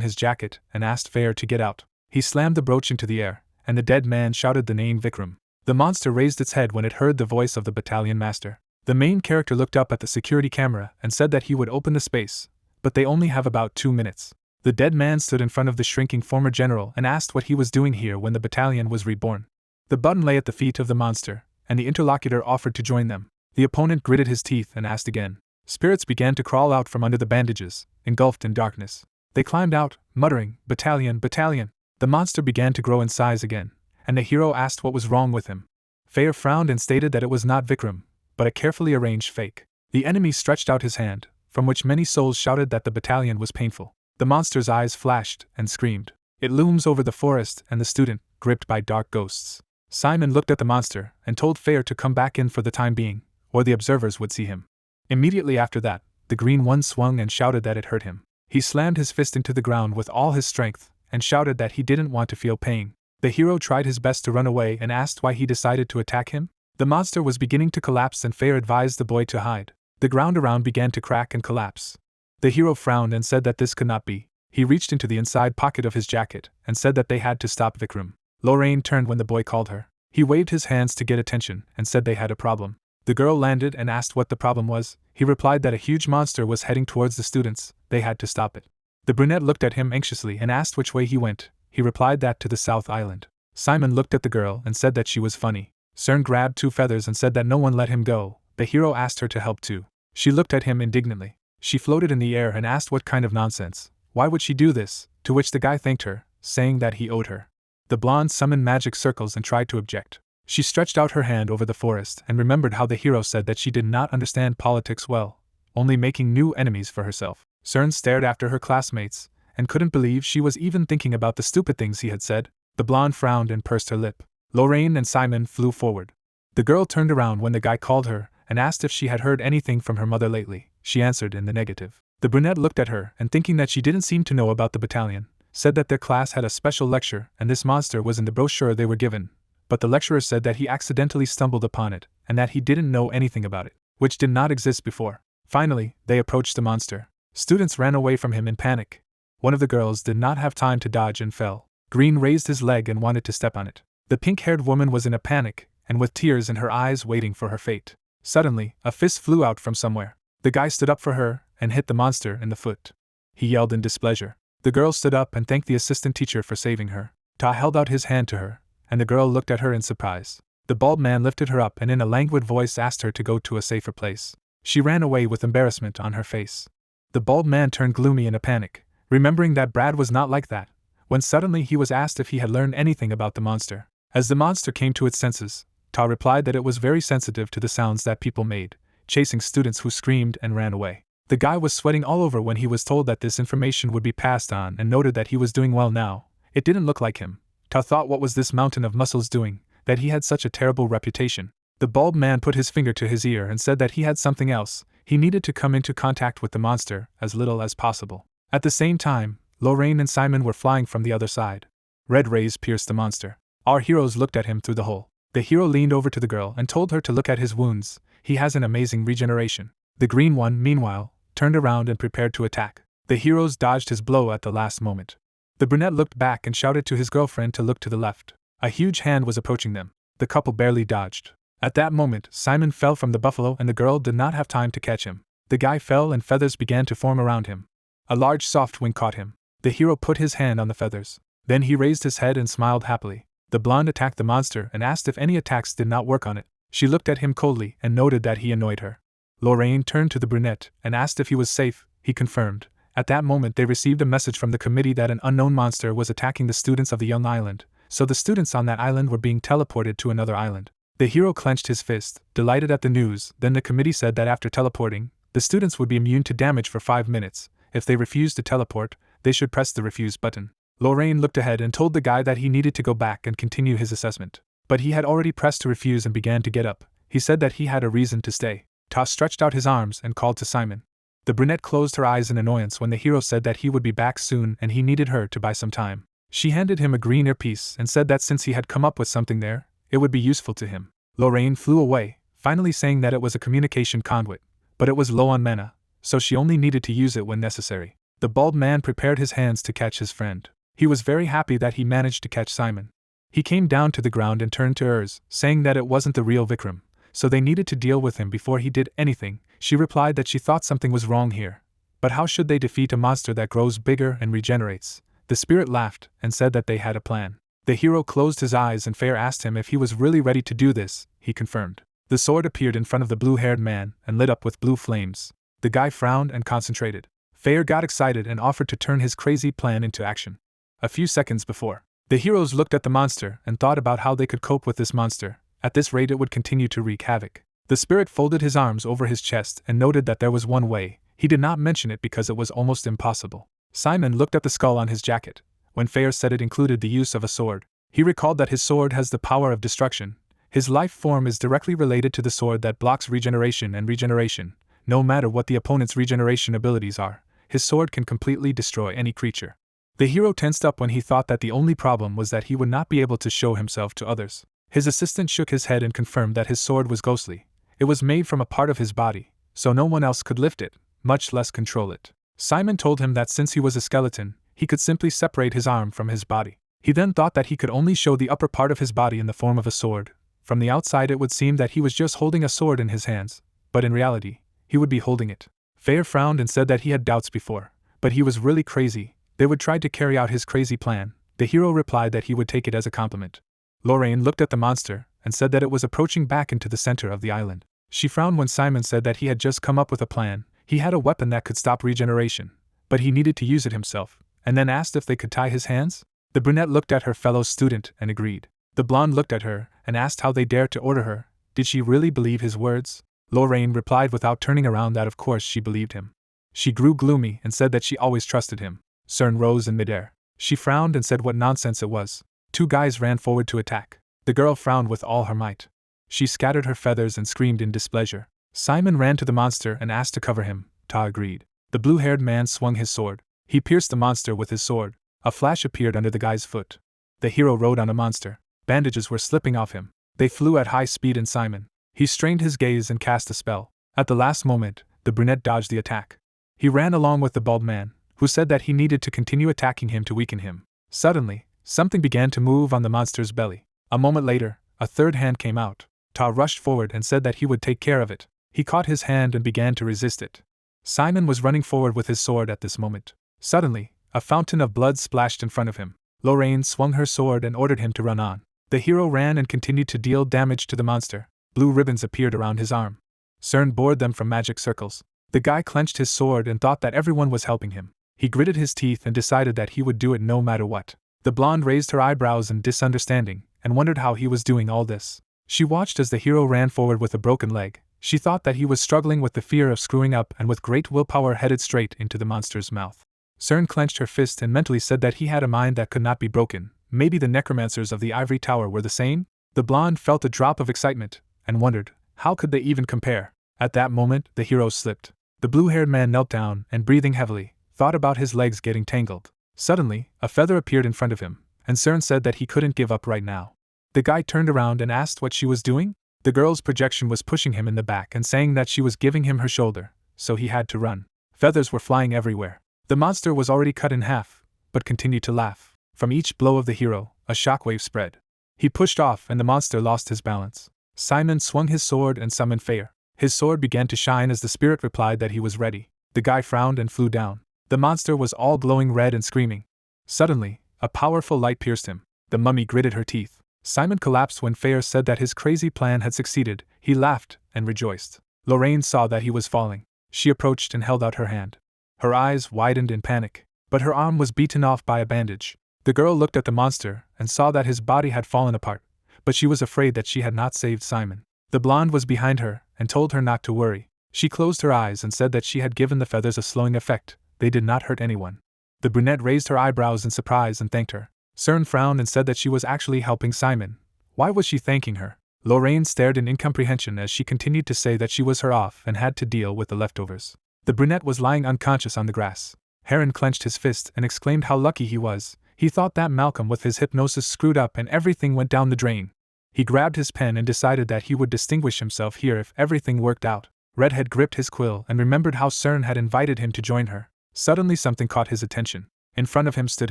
his jacket and asked Fair to get out. He slammed the brooch into the air, and the dead man shouted the name Vikram. The monster raised its head when it heard the voice of the battalion master. The main character looked up at the security camera and said that he would open the space, but they only have about 2 minutes. The dead man stood in front of the shrinking former general and asked what he was doing here when the battalion was reborn. The button lay at the feet of the monster, and the interlocutor offered to join them. The opponent gritted his teeth and asked again. Spirits began to crawl out from under the bandages, engulfed in darkness. They climbed out, muttering, "Battalion, battalion." The monster began to grow in size again, and the hero asked what was wrong with him. Fair frowned and stated that it was not Vikram, but a carefully arranged fake. The enemy stretched out his hand, from which many souls shouted that the battalion was painful. The monster's eyes flashed and screamed. It looms over the forest and the student, gripped by dark ghosts. Simon looked at the monster and told Fair to come back in for the time being, or the observers would see him. Immediately after that, the green one swung and shouted that it hurt him. He slammed his fist into the ground with all his strength and shouted that he didn't want to feel pain. The hero tried his best to run away and asked why he decided to attack him. The monster was beginning to collapse and Fair advised the boy to hide. The ground around began to crack and collapse. The hero frowned and said that this could not be. He reached into the inside pocket of his jacket and said that they had to stop Vikram. Lorraine turned when the boy called her. He waved his hands to get attention and said they had a problem. The girl landed and asked what the problem was. He replied that a huge monster was heading towards the students. They had to stop it. The brunette looked at him anxiously and asked which way he went. He replied that to the South Island. Simon looked at the girl and said that she was funny. Cern grabbed 2 feathers and said that no one let him go. The hero asked her to help too. She looked at him indignantly. She floated in the air and asked what kind of nonsense. Why would she do this? To which the guy thanked her, saying that he owed her. The blonde summoned magic circles and tried to object. She stretched out her hand over the forest and remembered how the hero said that she did not understand politics well, only making new enemies for herself. Cern stared after her classmates and couldn't believe she was even thinking about the stupid things he had said. The blonde frowned and pursed her lip. Lorraine and Simon flew forward. The girl turned around when the guy called her and asked if she had heard anything from her mother lately. She answered in the negative. The brunette looked at her and, thinking that she didn't seem to know about the battalion, said that their class had a special lecture and this monster was in the brochure they were given, but the lecturer said that he accidentally stumbled upon it and that he didn't know anything about it, which did not exist before. Finally, they approached the monster. Students ran away from him in panic. One of the girls did not have time to dodge and fell. Green raised his leg and wanted to step on it. The pink-haired woman was in a panic and with tears in her eyes waiting for her fate. Suddenly, a fist flew out from somewhere. The guy stood up for her and hit the monster in the foot. He yelled in displeasure. The girl stood up and thanked the assistant teacher for saving her. Ta held out his hand to her, and the girl looked at her in surprise. The bald man lifted her up and in a languid voice asked her to go to a safer place. She ran away with embarrassment on her face. The bald man turned gloomy in a panic, remembering that Brad was not like that, when suddenly he was asked if he had learned anything about the monster. As the monster came to its senses, Ta replied that it was very sensitive to the sounds that people made, chasing students who screamed and ran away. The guy was sweating all over when he was told that this information would be passed on and noted that he was doing well now. It didn't look like him. Ta thought, what was this mountain of muscles doing, that he had such a terrible reputation? The bald man put his finger to his ear and said that he had something else. He needed to come into contact with the monster as little as possible. At the same time, Lorraine and Simon were flying from the other side. Red rays pierced the monster. Our heroes looked at him through the hole. The hero leaned over to the girl and told her to look at his wounds. He has an amazing regeneration. The green one, meanwhile, turned around and prepared to attack. The heroes dodged his blow at the last moment. The brunette looked back and shouted to his girlfriend to look to the left. A huge hand was approaching them. The couple barely dodged. At that moment, Simon fell from the buffalo and the girl did not have time to catch him. The guy fell and feathers began to form around him. A large soft wing caught him. The hero put his hand on the feathers. Then he raised his head and smiled happily. The blonde attacked the monster and asked if any attacks did not work on it. She looked at him coldly and noted that he annoyed her. Lorraine turned to the brunette and asked if he was safe. He confirmed. At that moment they received a message from the committee that an unknown monster was attacking the students of the young island, so the students on that island were being teleported to another island. The hero clenched his fist, delighted at the news. Then the committee said that after teleporting, the students would be immune to damage for 5 minutes. If they refused to teleport, they should press the refuse button. Lorraine looked ahead and told the guy that he needed to go back and continue his assessment. But he had already pressed to refuse and began to get up. He said that he had a reason to stay. Ta stretched out his arms and called to Simon. The brunette closed her eyes in annoyance when the hero said that he would be back soon and he needed her to buy some time. She handed him a green earpiece and said that since he had come up with something there, it would be useful to him. Lorraine flew away, finally saying that it was a communication conduit, but it was low on mana, so she only needed to use it when necessary. The bald man prepared his hands to catch his friend. He was very happy that he managed to catch Simon. He came down to the ground and turned to hers, saying that it wasn't the real Vikram, so they needed to deal with him before he did anything. She replied that she thought something was wrong here. But how should they defeat a monster that grows bigger and regenerates? The spirit laughed and said that they had a plan. The hero closed his eyes and Fair asked him if he was really ready to do this. He confirmed. The sword appeared in front of the blue-haired man and lit up with blue flames. The guy frowned and concentrated. Fair got excited and offered to turn his crazy plan into action. A few seconds before, the heroes looked at the monster and thought about how they could cope with this monster. At this rate it would continue to wreak havoc. The spirit folded his arms over his chest and noted that there was one way. He did not mention it because it was almost impossible. Simon looked at the skull on his jacket. When Fair said it included the use of a sword, he recalled that his sword has the power of destruction. His life form is directly related to the sword that blocks regeneration and regeneration. No matter what the opponent's regeneration abilities are, his sword can completely destroy any creature. The hero tensed up when he thought that the only problem was that he would not be able to show himself to others. His assistant shook his head and confirmed that his sword was ghostly. It was made from a part of his body, so no one else could lift it, much less control it. Simon told him that since he was a skeleton, he could simply separate his arm from his body. He then thought that he could only show the upper part of his body in the form of a sword. From the outside it would seem that he was just holding a sword in his hands, but in reality, he would be holding it. Fair frowned and said that he had doubts before, but he was really crazy. They would try to carry out his crazy plan. The hero replied that he would take it as a compliment. Lorraine looked at the monster and said that it was approaching back into the center of the island. She frowned when Simon said that he had just come up with a plan. He had a weapon that could stop regeneration, but he needed to use it himself, and then asked if they could tie his hands. The brunette looked at her fellow student and agreed. The blonde looked at her and asked how they dared to order her. Did she really believe his words? Lorraine replied without turning around that of course she believed him. She grew gloomy and said that she always trusted him. Cern rose in midair. She frowned and said what nonsense it was. 2 guys ran forward to attack. The girl frowned with all her might. She scattered her feathers and screamed in displeasure. Simon ran to the monster and asked to cover him. Ta agreed. The blue-haired man swung his sword. He pierced the monster with his sword. A flash appeared under the guy's foot. The hero rode on a monster. Bandages were slipping off him. They flew at high speed in Simon. He strained his gaze and cast a spell. At the last moment, the brunette dodged the attack. He ran along with the bald man, who said that he needed to continue attacking him to weaken him. Suddenly, something began to move on the monster's belly. A moment later, a third hand came out. Ta rushed forward and said that he would take care of it. He caught his hand and began to resist it. Simon was running forward with his sword at this moment. Suddenly, a fountain of blood splashed in front of him. Lorraine swung her sword and ordered him to run on. The hero ran and continued to deal damage to the monster. Blue ribbons appeared around his arm. Cern bored them from magic circles. The guy clenched his sword and thought that everyone was helping him. He gritted his teeth and decided that he would do it no matter what. The blonde raised her eyebrows in misunderstanding and wondered how he was doing all this. She watched as the hero ran forward with a broken leg. She thought that he was struggling with the fear of screwing up and with great willpower headed straight into the monster's mouth. Cern clenched her fist and mentally said that he had a mind that could not be broken. Maybe the necromancers of the ivory tower were the same? The blonde felt a drop of excitement and wondered, how could they even compare? At that moment, the hero slipped. The blue-haired man knelt down and, breathing heavily, thought about his legs getting tangled. Suddenly, a feather appeared in front of him, and Cern said that he couldn't give up right now. The guy turned around and asked what she was doing. The girl's projection was pushing him in the back and saying that she was giving him her shoulder, so he had to run. Feathers were flying everywhere. The monster was already cut in half, but continued to laugh. From each blow of the hero, a shockwave spread. He pushed off and the monster lost his balance. Simon swung his sword and summoned Fair. His sword began to shine as the spirit replied that he was ready. The guy frowned and flew down. The monster was all glowing red and screaming. Suddenly, a powerful light pierced him. The mummy gritted her teeth. Simon collapsed when Fair said that his crazy plan had succeeded. He laughed and rejoiced. Lorraine saw that he was falling. She approached and held out her hand. Her eyes widened in panic, but her arm was beaten off by a bandage. The girl looked at the monster and saw that his body had fallen apart, but she was afraid that she had not saved Simon. The blonde was behind her and told her not to worry. She closed her eyes and said that she had given the feathers a slowing effect. They did not hurt anyone. The brunette raised her eyebrows in surprise and thanked her. Cern frowned and said that she was actually helping Simon. Why was she thanking her? Lorraine stared in incomprehension as she continued to say that she was her off and had to deal with the leftovers. The brunette was lying unconscious on the grass. Heron clenched his fist and exclaimed how lucky he was. He thought that Malcolm with his hypnosis screwed up and everything went down the drain. He grabbed his pen and decided that he would distinguish himself here if everything worked out. Redhead gripped his quill and remembered how Cern had invited him to join her. Suddenly something caught his attention. In front of him stood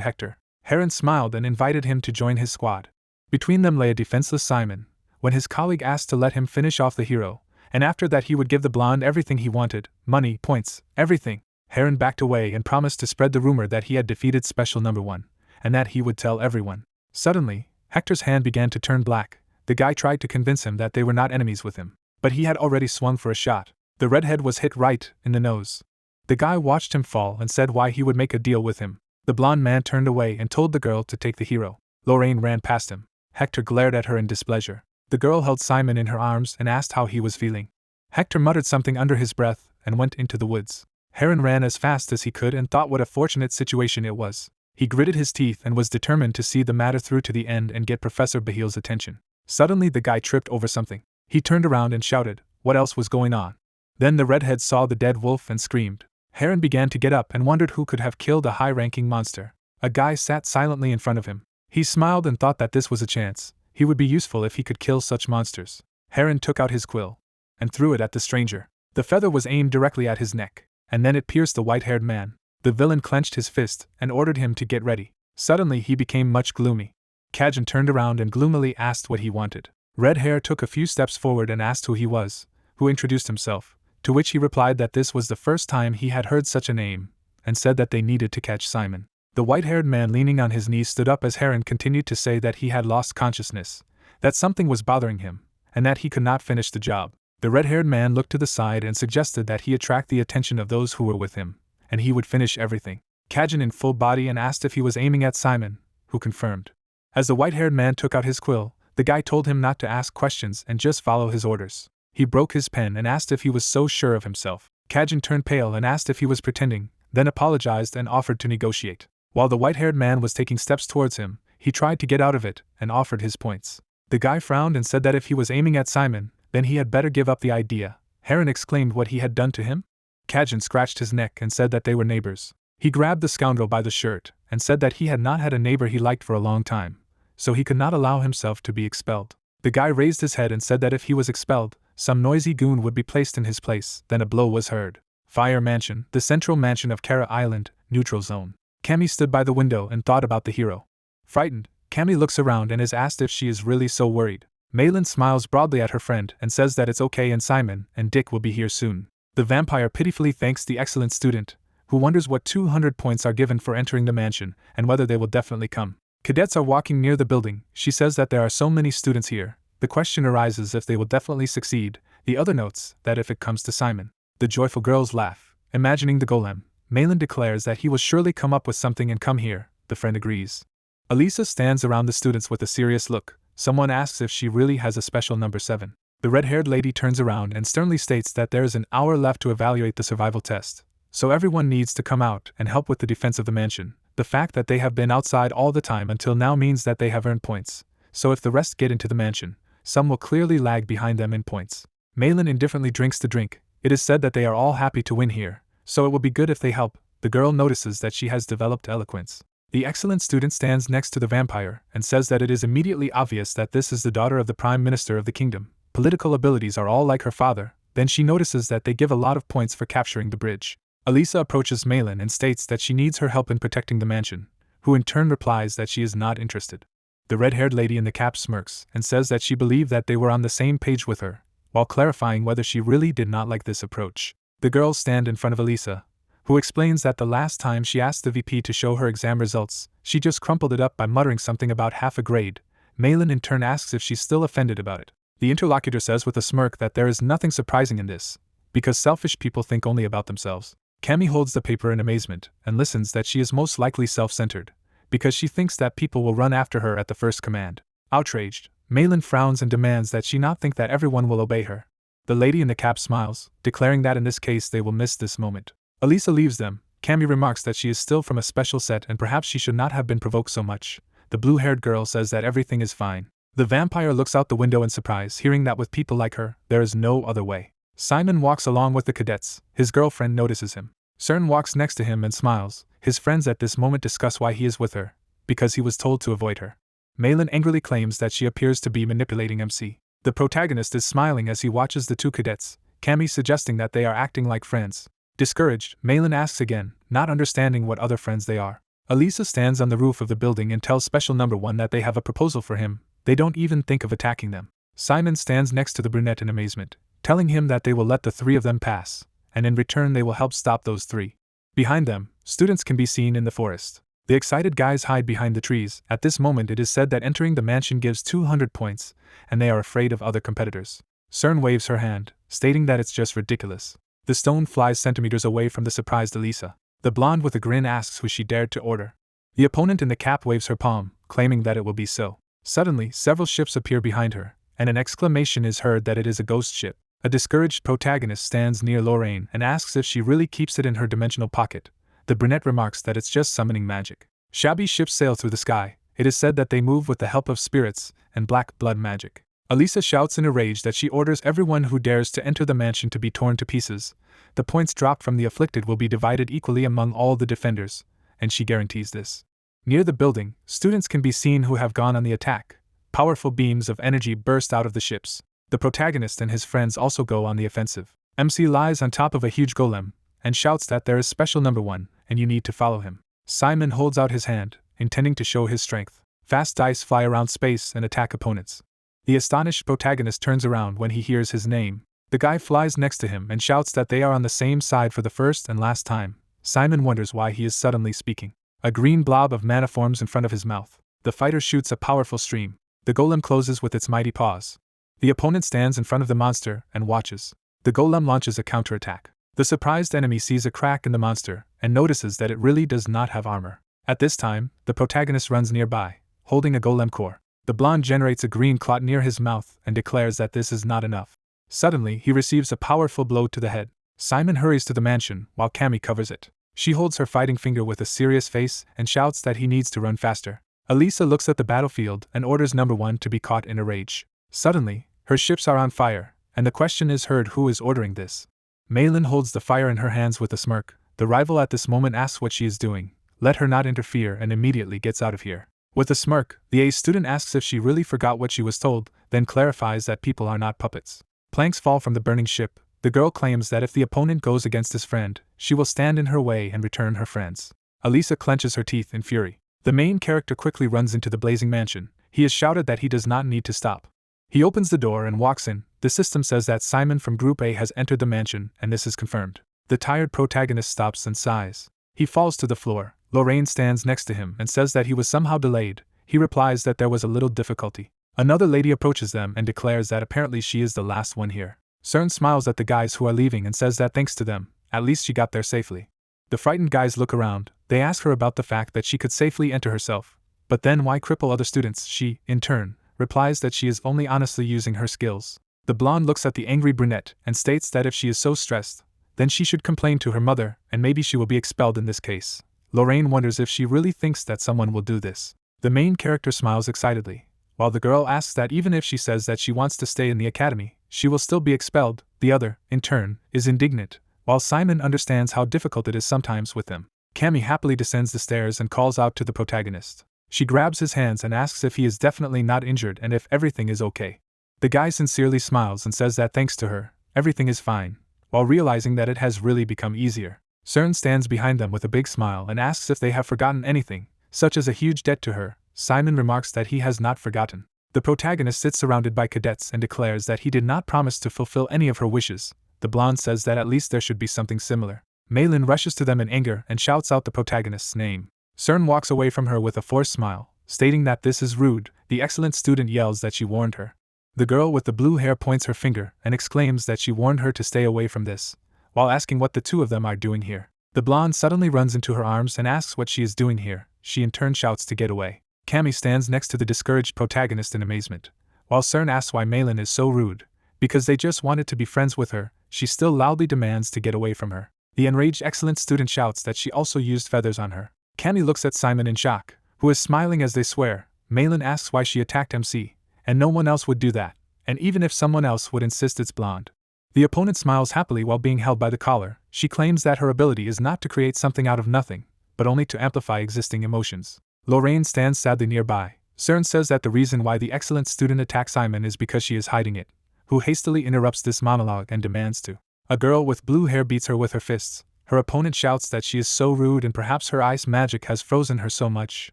Hector. Heron smiled and invited him to join his squad. Between them lay a defenseless Simon. When his colleague asked to let him finish off the hero, and after that he would give the blonde everything he wanted, money, points, everything, Heron backed away and promised to spread the rumor that he had defeated Special Number 1, and that he would tell everyone. Suddenly, Hector's hand began to turn black. The guy tried to convince him that they were not enemies with him, but he had already swung for a shot. The redhead was hit right in the nose. The guy watched him fall and said why he would make a deal with him. The blonde man turned away and told the girl to take the hero. Lorraine ran past him. Hector glared at her in displeasure. The girl held Simon in her arms and asked how he was feeling. Hector muttered something under his breath and went into the woods. Heron ran as fast as he could and thought what a fortunate situation it was. He gritted his teeth and was determined to see the matter through to the end and get Professor Bahil's attention. Suddenly the guy tripped over something. He turned around and shouted, what else was going on? Then the redhead saw the dead wolf and screamed. Heron began to get up and wondered who could have killed a high-ranking monster. A guy sat silently in front of him. He smiled and thought that this was a chance. He would be useful if he could kill such monsters. Heron took out his quill and threw it at the stranger. The feather was aimed directly at his neck, and then it pierced the white-haired man. The villain clenched his fist and ordered him to get ready. Suddenly he became much gloomy. Kizen turned around and gloomily asked what he wanted. Red Hair took a few steps forward and asked who he was, who introduced himself, to which he replied that this was the first time he had heard such a name, and said that they needed to catch Simon. The white-haired man leaning on his knees stood up as Heron continued to say that he had lost consciousness, that something was bothering him, and that he could not finish the job. The red-haired man looked to the side and suggested that he attract the attention of those who were with him, and he would finish everything. Kizen in full body and asked if he was aiming at Simon, who confirmed. As the white-haired man took out his quill, the guy told him not to ask questions and just follow his orders. He broke his pen and asked if he was so sure of himself. Kizen turned pale and asked if he was pretending, then apologized and offered to negotiate. While the white-haired man was taking steps towards him, he tried to get out of it and offered his points. The guy frowned and said that if he was aiming at Simon, then he had better give up the idea. Heron exclaimed what he had done to him. Kizen scratched his neck and said that they were neighbors. He grabbed the scoundrel by the shirt and said that he had not had a neighbor he liked for a long time, so he could not allow himself to be expelled. The guy raised his head and said that if he was expelled, some noisy goon would be placed in his place. Then a blow was heard. Fire Mansion, the central mansion of Kara Island, neutral zone. Cammy stood by the window and thought about the hero. Frightened, Cammy looks around and is asked if she is really so worried. Malin smiles broadly at her friend and says that it's okay and Simon and Dick will be here soon. The vampire pitifully thanks the excellent student, who wonders what 200 points are given for entering the mansion and whether they will definitely come. Cadets are walking near the building. She says that there are so many students here. The question arises if they will definitely succeed. The other notes that if it comes to Simon. The joyful girls laugh, imagining the golem. Malin declares that he will surely come up with something and come here. The friend agrees. Elisa stands around the students with a serious look. Someone asks if she really has a special number 7. The red-haired lady turns around and sternly states that there is an hour left to evaluate the survival test, so everyone needs to come out and help with the defense of the mansion. The fact that they have been outside all the time until now means that they have earned points, so if the rest get into the mansion, some will clearly lag behind them in points. Malin indifferently drinks the drink. It is said that they are all happy to win here, so it will be good if they help. The girl notices that she has developed eloquence. The excellent student stands next to the vampire and says that it is immediately obvious that this is the daughter of the Prime Minister of the kingdom. Political abilities are all like her father. Then she notices that they give a lot of points for capturing the bridge. Elisa approaches Malin and states that she needs her help in protecting the mansion, who in turn replies that she is not interested. The red-haired lady in the cap smirks and says that she believed that they were on the same page with her, while clarifying whether she really did not like this approach. The girls stand in front of Elisa, who explains that the last time she asked the VP to show her exam results, she just crumpled it up by muttering something about half a grade. Malin in turn asks if she's still offended about it. The interlocutor says with a smirk that there is nothing surprising in this, because selfish people think only about themselves. Cammy holds the paper in amazement and listens that she is most likely self-centered, because she thinks that people will run after her at the first command. Outraged, Malin frowns and demands that she not think that everyone will obey her. The lady in the cap smiles, declaring that in this case they will miss this moment. Elisa leaves them. Cammy remarks that she is still from a special set and perhaps she should not have been provoked so much. The blue-haired girl says that everything is fine. The vampire looks out the window in surprise, hearing that with people like her, there is no other way. Simon walks along with the cadets. His girlfriend notices him. CERN walks next to him and smiles. His friends at this moment discuss why he is with her, because he was told to avoid her. Malin angrily claims that she appears to be manipulating MC. The protagonist is smiling as he watches the two cadets, Cammy suggesting that they are acting like friends. Discouraged, Malin asks again, not understanding what other friends they are. Elisa stands on the roof of the building and tells Special Number 1 that they have a proposal for him. They don't even think of attacking them. Simon stands next to the brunette in amazement, telling him that they will let the three of them pass, and in return they will help stop those three. Behind them, students can be seen in the forest. The excited guys hide behind the trees. At this moment it is said that entering the mansion gives 200 points, and they are afraid of other competitors. CERN waves her hand, stating that it's just ridiculous. The stone flies centimeters away from the surprised Elisa. The blonde with a grin asks who she dared to order. The opponent in the cap waves her palm, claiming that it will be so. Suddenly, several ships appear behind her, and an exclamation is heard that it is a ghost ship. A discouraged protagonist stands near Lorraine and asks if she really keeps it in her dimensional pocket. The brunette remarks that it's just summoning magic. Shabby ships sail through the sky. It is said that they move with the help of spirits and black blood magic. Elisa shouts in a rage that she orders everyone who dares to enter the mansion to be torn to pieces. The points dropped from the afflicted will be divided equally among all the defenders, and she guarantees this. Near the building, students can be seen who have gone on the attack. Powerful beams of energy burst out of the ships. The protagonist and his friends also go on the offensive. MC lies on top of a huge golem, and shouts that there is Special Number 1, and you need to follow him. Simon holds out his hand, intending to show his strength. Fast dice fly around space and attack opponents. The astonished protagonist turns around when he hears his name. The guy flies next to him and shouts that they are on the same side for the first and last time. Simon wonders why he is suddenly speaking. A green blob of mana forms in front of his mouth. The fighter shoots a powerful stream. The golem closes with its mighty paws. The opponent stands in front of the monster and watches. The golem launches a counterattack. The surprised enemy sees a crack in the monster and notices that it really does not have armor. At this time, the protagonist runs nearby, holding a golem core. The blonde generates a green clot near his mouth and declares that this is not enough. Suddenly, he receives a powerful blow to the head. Simon hurries to the mansion while Cammy covers it. She holds her fighting finger with a serious face and shouts that he needs to run faster. Elisa looks at the battlefield and orders Number 1 to be caught in a rage. Suddenly, her ships are on fire, and the question is heard who is ordering this. Malin holds the fire in her hands with a smirk. The rival at this moment asks what she is doing. Let her not interfere and immediately gets out of here. With a smirk, the A student asks if she really forgot what she was told, then clarifies that people are not puppets. Planks fall from the burning ship. The girl claims that if the opponent goes against his friend, she will stand in her way and return her friends. Elisa clenches her teeth in fury. The main character quickly runs into the blazing mansion. He is shouted that he does not need to stop. He opens the door and walks in. The system says that Simon from Group A has entered the mansion, and this is confirmed. The tired protagonist stops and sighs. He falls to the floor. Lorraine stands next to him and says that he was somehow delayed. He replies that there was a little difficulty. Another lady approaches them and declares that apparently she is the last one here. CERN smiles at the guys who are leaving and says that thanks to them, at least she got there safely. The frightened guys look around. They ask her about the fact that she could safely enter herself. But then why cripple other students? She, in turn, replies that she is only honestly using her skills. The blonde looks at the angry brunette and states that if she is so stressed, then she should complain to her mother, and maybe she will be expelled in this case. Lorraine wonders if she really thinks that someone will do this. The main character smiles excitedly, while the girl asks that even if she says that she wants to stay in the academy, she will still be expelled. The other, in turn, is indignant, while Simon understands how difficult it is sometimes with them. Cammy happily descends the stairs and calls out to the protagonist. She grabs his hands and asks if he is definitely not injured and if everything is okay. The guy sincerely smiles and says that thanks to her, everything is fine, while realizing that it has really become easier. CERN stands behind them with a big smile and asks if they have forgotten anything, such as a huge debt to her. Simon remarks that he has not forgotten. The protagonist sits surrounded by cadets and declares that he did not promise to fulfill any of her wishes. The blonde says that at least there should be something similar. Malin rushes to them in anger and shouts out the protagonist's name. CERN walks away from her with a forced smile, stating that this is rude. The excellent student yells that she warned her. The girl with the blue hair points her finger and exclaims that she warned her to stay away from this, while asking what the two of them are doing here. The blonde suddenly runs into her arms and asks what she is doing here. she in turn shouts to get away. Cammy stands next to the discouraged protagonist in amazement. While Cern asks why Malin is so rude, because they just wanted to be friends with her, she still loudly demands to get away from her. The enraged excellent student shouts that she also used feathers on her. Cammy looks at Simon in shock, who is smiling as they swear. Malin asks why she attacked MC, and no one else would do that, and even if someone else would insist it's blonde. The opponent smiles happily while being held by the collar. She claims that her ability is not to create something out of nothing, but only to amplify existing emotions. Lorraine stands sadly nearby. Cern says that the reason why the excellent student attacks Simon is because she is hiding it, who hastily interrupts this monologue and demands to. A girl with blue hair beats her with her fists. Her opponent shouts that she is so rude and perhaps her ice magic has frozen her so much.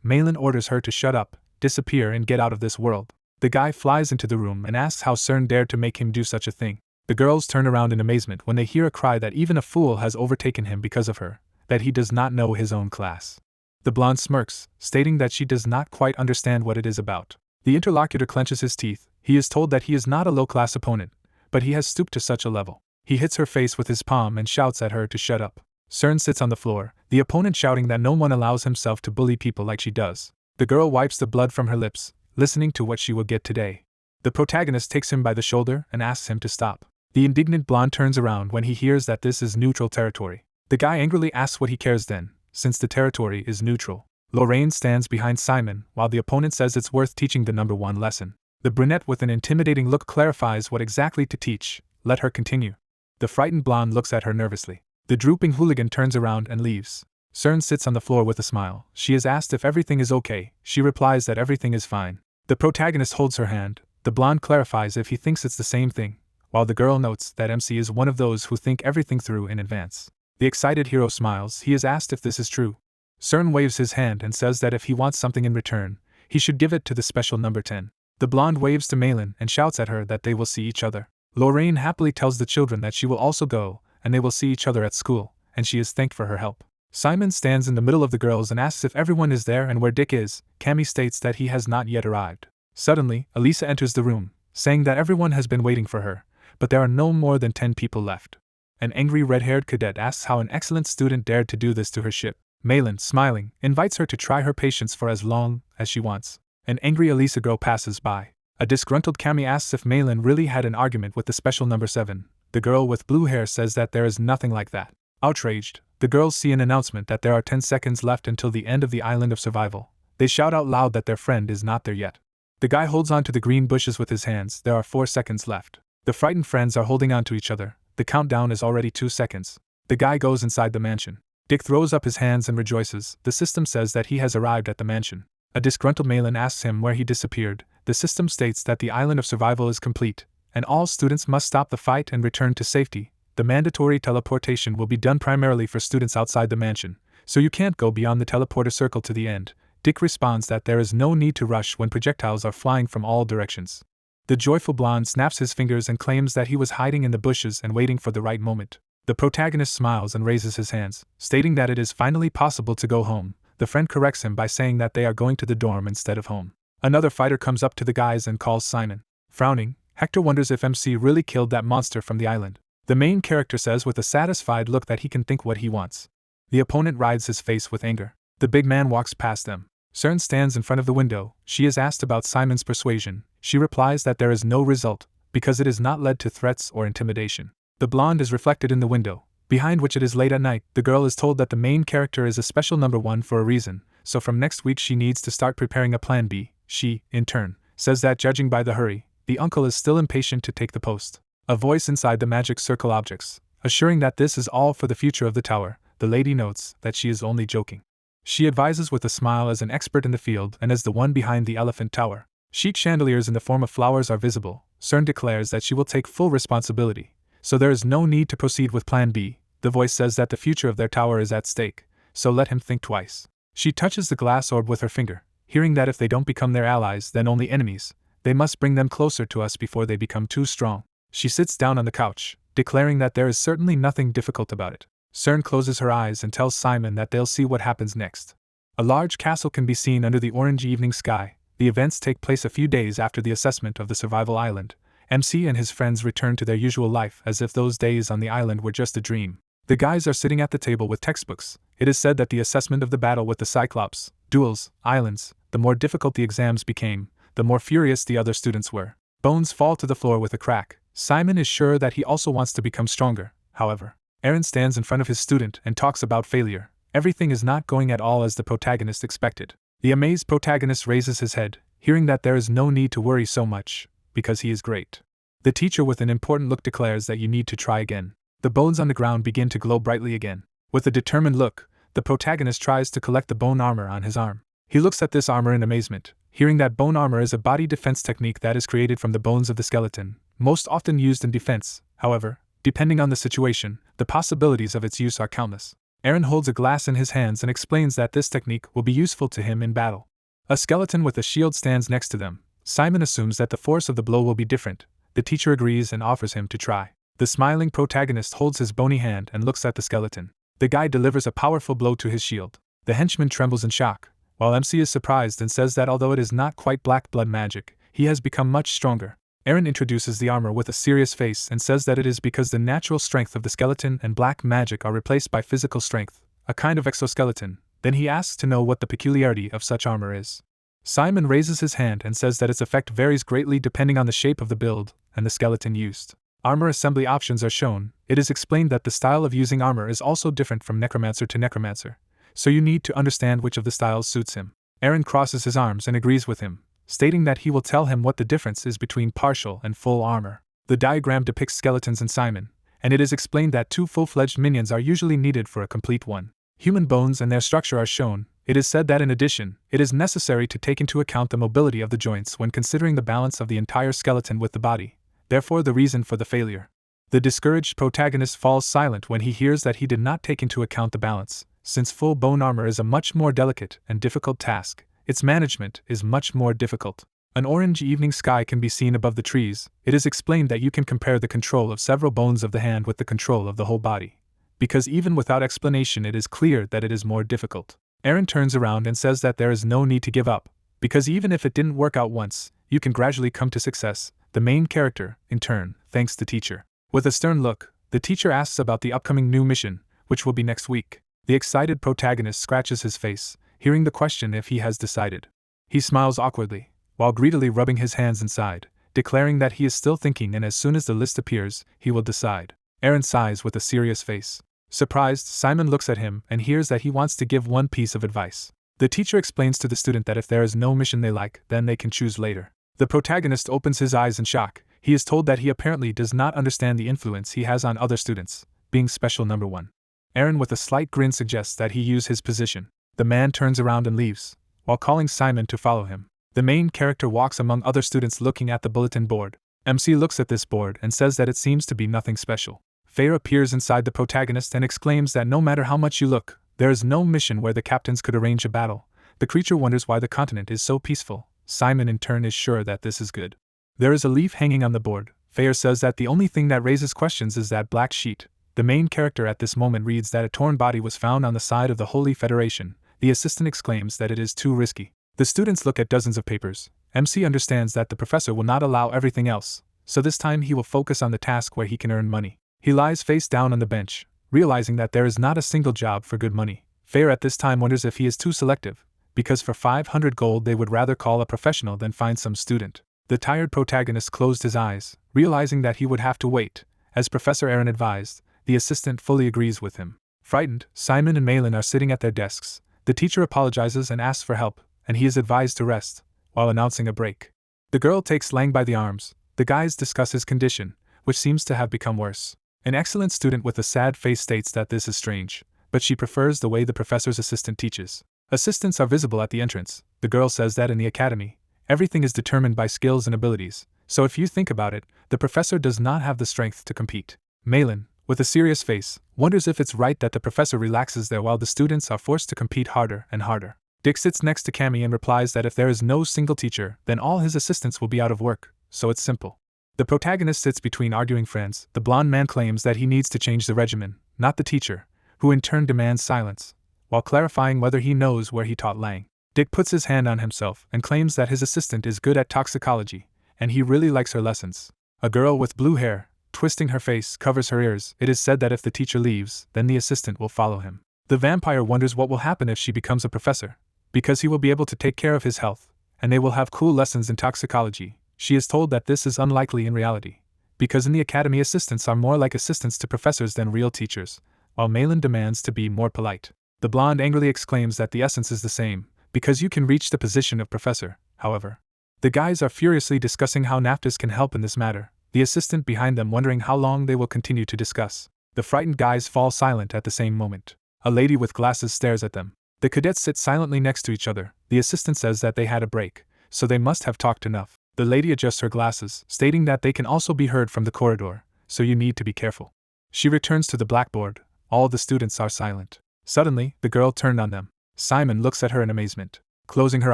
Malin orders her to shut up, disappear and get out of this world. The guy flies into the room and asks how Cern dared to make him do such a thing. The girls turn around in amazement when they hear a cry that even a fool has overtaken him because of her, that he does not know his own class. The blonde smirks, stating that she does not quite understand what it is about. The interlocutor clenches his teeth. He is told that he is not a low-class opponent, but he has stooped to such a level. He hits her face with his palm and shouts at her to shut up. Cern sits on the floor, the opponent shouting that no one allows himself to bully people like she does. The girl wipes the blood from her lips, listening to what she will get today. The protagonist takes him by the shoulder and asks him to stop. The indignant blonde turns around when he hears that this is neutral territory. The guy angrily asks what he cares then, since the territory is neutral. Lorraine stands behind Simon, while the opponent says it's worth teaching the number one lesson. The brunette with an intimidating look clarifies what exactly to teach. Let her continue. The frightened blonde looks at her nervously. The drooping hooligan turns around and leaves. Cern sits on the floor with a smile. She is asked if everything is okay. She replies that everything is fine. The protagonist holds her hand. The blonde clarifies if he thinks it's the same thing, while the girl notes that MC is one of those who think everything through in advance. The excited hero smiles. He is asked if this is true. Cern waves his hand and says that if he wants something in return, he should give it to the special number 10. The blonde waves to Malin and shouts at her that they will see each other. Lorraine happily tells the children that she will also go, and they will see each other at school, and she is thanked for her help. Simon stands in the middle of the girls and asks if everyone is there and where Dick is. Cammy states that he has not yet arrived. Suddenly, Elisa enters the room, saying that everyone has been waiting for her, but there are no more than 10 people left. An angry red-haired cadet asks how an excellent student dared to do this to her ship. Malin, smiling, invites her to try her patience for as long as she wants. An angry Elisa girl passes by. A disgruntled Cammy asks if Malin really had an argument with the special number 7. The girl with blue hair says that there is nothing like that. Outraged, the girls see an announcement that there are 10 seconds left until the end of the island of survival. They shout out loud that their friend is not there yet. The guy holds on to the green bushes with his hands. There are 4 seconds left. The frightened friends are holding on to each other. The countdown is already 2 seconds. The guy goes inside the mansion. Dick throws up his hands and rejoices. The system says that he has arrived at the mansion. A disgruntled Malin asks him where he disappeared. The system states that the island of survival is complete, and all students must stop the fight and return to safety. The mandatory teleportation will be done primarily for students outside the mansion, so you can't go beyond the teleporter circle to the end. Dick responds that there is no need to rush when projectiles are flying from all directions. The joyful blonde snaps his fingers and claims that he was hiding in the bushes and waiting for the right moment. The protagonist smiles and raises his hands, stating that it is finally possible to go home. The friend corrects him by saying that they are going to the dorm instead of home. Another fighter comes up to the guys and calls Simon. Frowning, Hector wonders if MC really killed that monster from the island. The main character says with a satisfied look that he can think what he wants. The opponent rides his face with anger. The big man walks past them. Cern stands in front of the window. She is asked about Simon's persuasion. She replies that there is no result, because it has not led to threats or intimidation. The blonde is reflected in the window, behind which it is late at night. The girl is told that the main character is a special number 1 for a reason, so from next week she needs to start preparing a plan B. She, in turn, says that judging by the hurry, the uncle is still impatient to take the post. A voice inside the magic circle objects, assuring that this is all for the future of the tower. The lady notes that she is only joking. She advises with a smile as an expert in the field and as the one behind the elephant tower. Chic chandeliers in the form of flowers are visible. Cern declares that she will take full responsibility, so there is no need to proceed with Plan B. The voice says that the future of their tower is at stake, so let him think twice. She touches the glass orb with her finger, hearing that if they don't become their allies then only enemies, they must bring them closer to us before they become too strong. She sits down on the couch, declaring that there is certainly nothing difficult about it. Cern closes her eyes and tells Simon that they'll see what happens next. A large castle can be seen under the orange evening sky. The events take place a few days after the assessment of the survival island. MC and his friends return to their usual life as if those days on the island were just a dream. The guys are sitting at the table with textbooks. It is said that the assessment of the battle with the Cyclops, duels, islands, the more difficult the exams became, the more furious the other students were. Bones fall to the floor with a crack. Simon is sure that he also wants to become stronger, however. Aaron stands in front of his student and talks about failure. Everything is not going at all as the protagonist expected. The amazed protagonist raises his head, hearing that there is no need to worry so much, because he is great. The teacher with an important look declares that you need to try again. The bones on the ground begin to glow brightly again. With a determined look, the protagonist tries to collect the bone armor on his arm. He looks at this armor in amazement, hearing that bone armor is a body defense technique that is created from the bones of the skeleton, most often used in defense. However, depending on the situation, the possibilities of its use are countless. Aaron holds a glass in his hands and explains that this technique will be useful to him in battle. A skeleton with a shield stands next to them. Simon assumes that the force of the blow will be different. The teacher agrees and offers him to try. The smiling protagonist holds his bony hand and looks at the skeleton. The guy delivers a powerful blow to his shield. The henchman trembles in shock, while MC is surprised and says that although it is not quite black blood magic, he has become much stronger. Aaron introduces the armor with a serious face and says that it is because the natural strength of the skeleton and black magic are replaced by physical strength, a kind of exoskeleton. Then he asks to know what the peculiarity of such armor is. Simon raises his hand and says that its effect varies greatly depending on the shape of the build and the skeleton used. Armor assembly options are shown. It is explained that the style of using armor is also different from Necromancer to Necromancer, so you need to understand which of the styles suits him. Aaron crosses his arms and agrees with him, stating that he will tell him what the difference is between partial and full armor. The diagram depicts skeletons and Simon, and it is explained that 2 full-fledged minions are usually needed for a complete one. Human bones and their structure are shown. It is said that in addition, it is necessary to take into account the mobility of the joints when considering the balance of the entire skeleton with the body, therefore the reason for the failure. The discouraged protagonist falls silent when he hears that he did not take into account the balance. Since full bone armor is a much more delicate and difficult task, its management is much more difficult. An orange evening sky can be seen above the trees. It is explained that you can compare the control of several bones of the hand with the control of the whole body, because even without explanation it is clear that it is more difficult. Aaron turns around and says that there is no need to give up, because even if it didn't work out once, you can gradually come to success. The main character, in turn, thanks the teacher. With a stern look, the teacher asks about the upcoming new mission, which will be next week. The excited protagonist scratches his face, hearing the question if he has decided. He smiles awkwardly, while greedily rubbing his hands inside, declaring that he is still thinking and as soon as the list appears, he will decide. Aaron sighs with a serious face. Surprised, Simon looks at him and hears that he wants to give one piece of advice. The teacher explains to the student that if there is no mission they like, then they can choose later. The protagonist opens his eyes in shock. He is told that he apparently does not understand the influence he has on other students, being special number 1. Aaron with a slight grin suggests that he use his position. The man turns around and leaves, while calling Simon to follow him. The main character walks among other students looking at the bulletin board. MC looks at this board and says that it seems to be nothing special. Fair appears inside the protagonist and exclaims that no matter how much you look, there is no mission where the captains could arrange a battle. The creature wonders why the continent is so peaceful. Simon in turn is sure that this is good. There is a leaf hanging on the board. Fair says that the only thing that raises questions is that black sheet. The main character at this moment reads that a torn body was found on the side of the Holy Federation. The assistant exclaims that it is too risky. The students look at dozens of papers. MC understands that the professor will not allow everything else, so this time he will focus on the task where he can earn money. He lies face down on the bench, realizing that there is not a single job for good money. Fair at this time wonders if he is too selective, because for 500 gold they would rather call a professional than find some student. The tired protagonist closed his eyes, realizing that he would have to wait. As Professor Aaron advised, the assistant fully agrees with him. Frightened, Simon and Malin are sitting at their desks. The teacher apologizes and asks for help, and he is advised to rest, while announcing a break. The girl takes Lang by the arms. The guys discuss his condition, which seems to have become worse. An excellent student with a sad face states that this is strange, but she prefers the way the professor's assistant teaches. Assistants are visible at the entrance. The girl says that in the academy, everything is determined by skills and abilities, so if you think about it, the professor does not have the strength to compete. Malin, with a serious face, wonders if it's right that the professor relaxes there while the students are forced to compete harder and harder. Dick sits next to Cammy and replies that if there is no single teacher, then all his assistants will be out of work, so it's simple. The protagonist sits between arguing friends. The blonde man claims that he needs to change the regimen, not the teacher, who in turn demands silence, while clarifying whether he knows where he taught Lang. Dick puts his hand on himself and claims that his assistant is good at toxicology, and he really likes her lessons. A girl with blue hair, twisting her face, covers her ears. It is said that if the teacher leaves, then the assistant will follow him. The vampire wonders what will happen if she becomes a professor, because he will be able to take care of his health, and they will have cool lessons in toxicology. She is told that this is unlikely in reality, because in the academy assistants are more like assistants to professors than real teachers, while Malin demands to be more polite. The blonde angrily exclaims that the essence is the same, because you can reach the position of professor, however. The guys are furiously discussing how Neptus can help in this matter, the assistant behind them wondering how long they will continue to discuss. The frightened guys fall silent at the same moment. A lady with glasses stares at them. The cadets sit silently next to each other. The assistant says that they had a break, so they must have talked enough. The lady adjusts her glasses, stating that they can also be heard from the corridor, so you need to be careful. She returns to the blackboard. All the students are silent. Suddenly, the girl turned on them. Simon looks at her in amazement. Closing her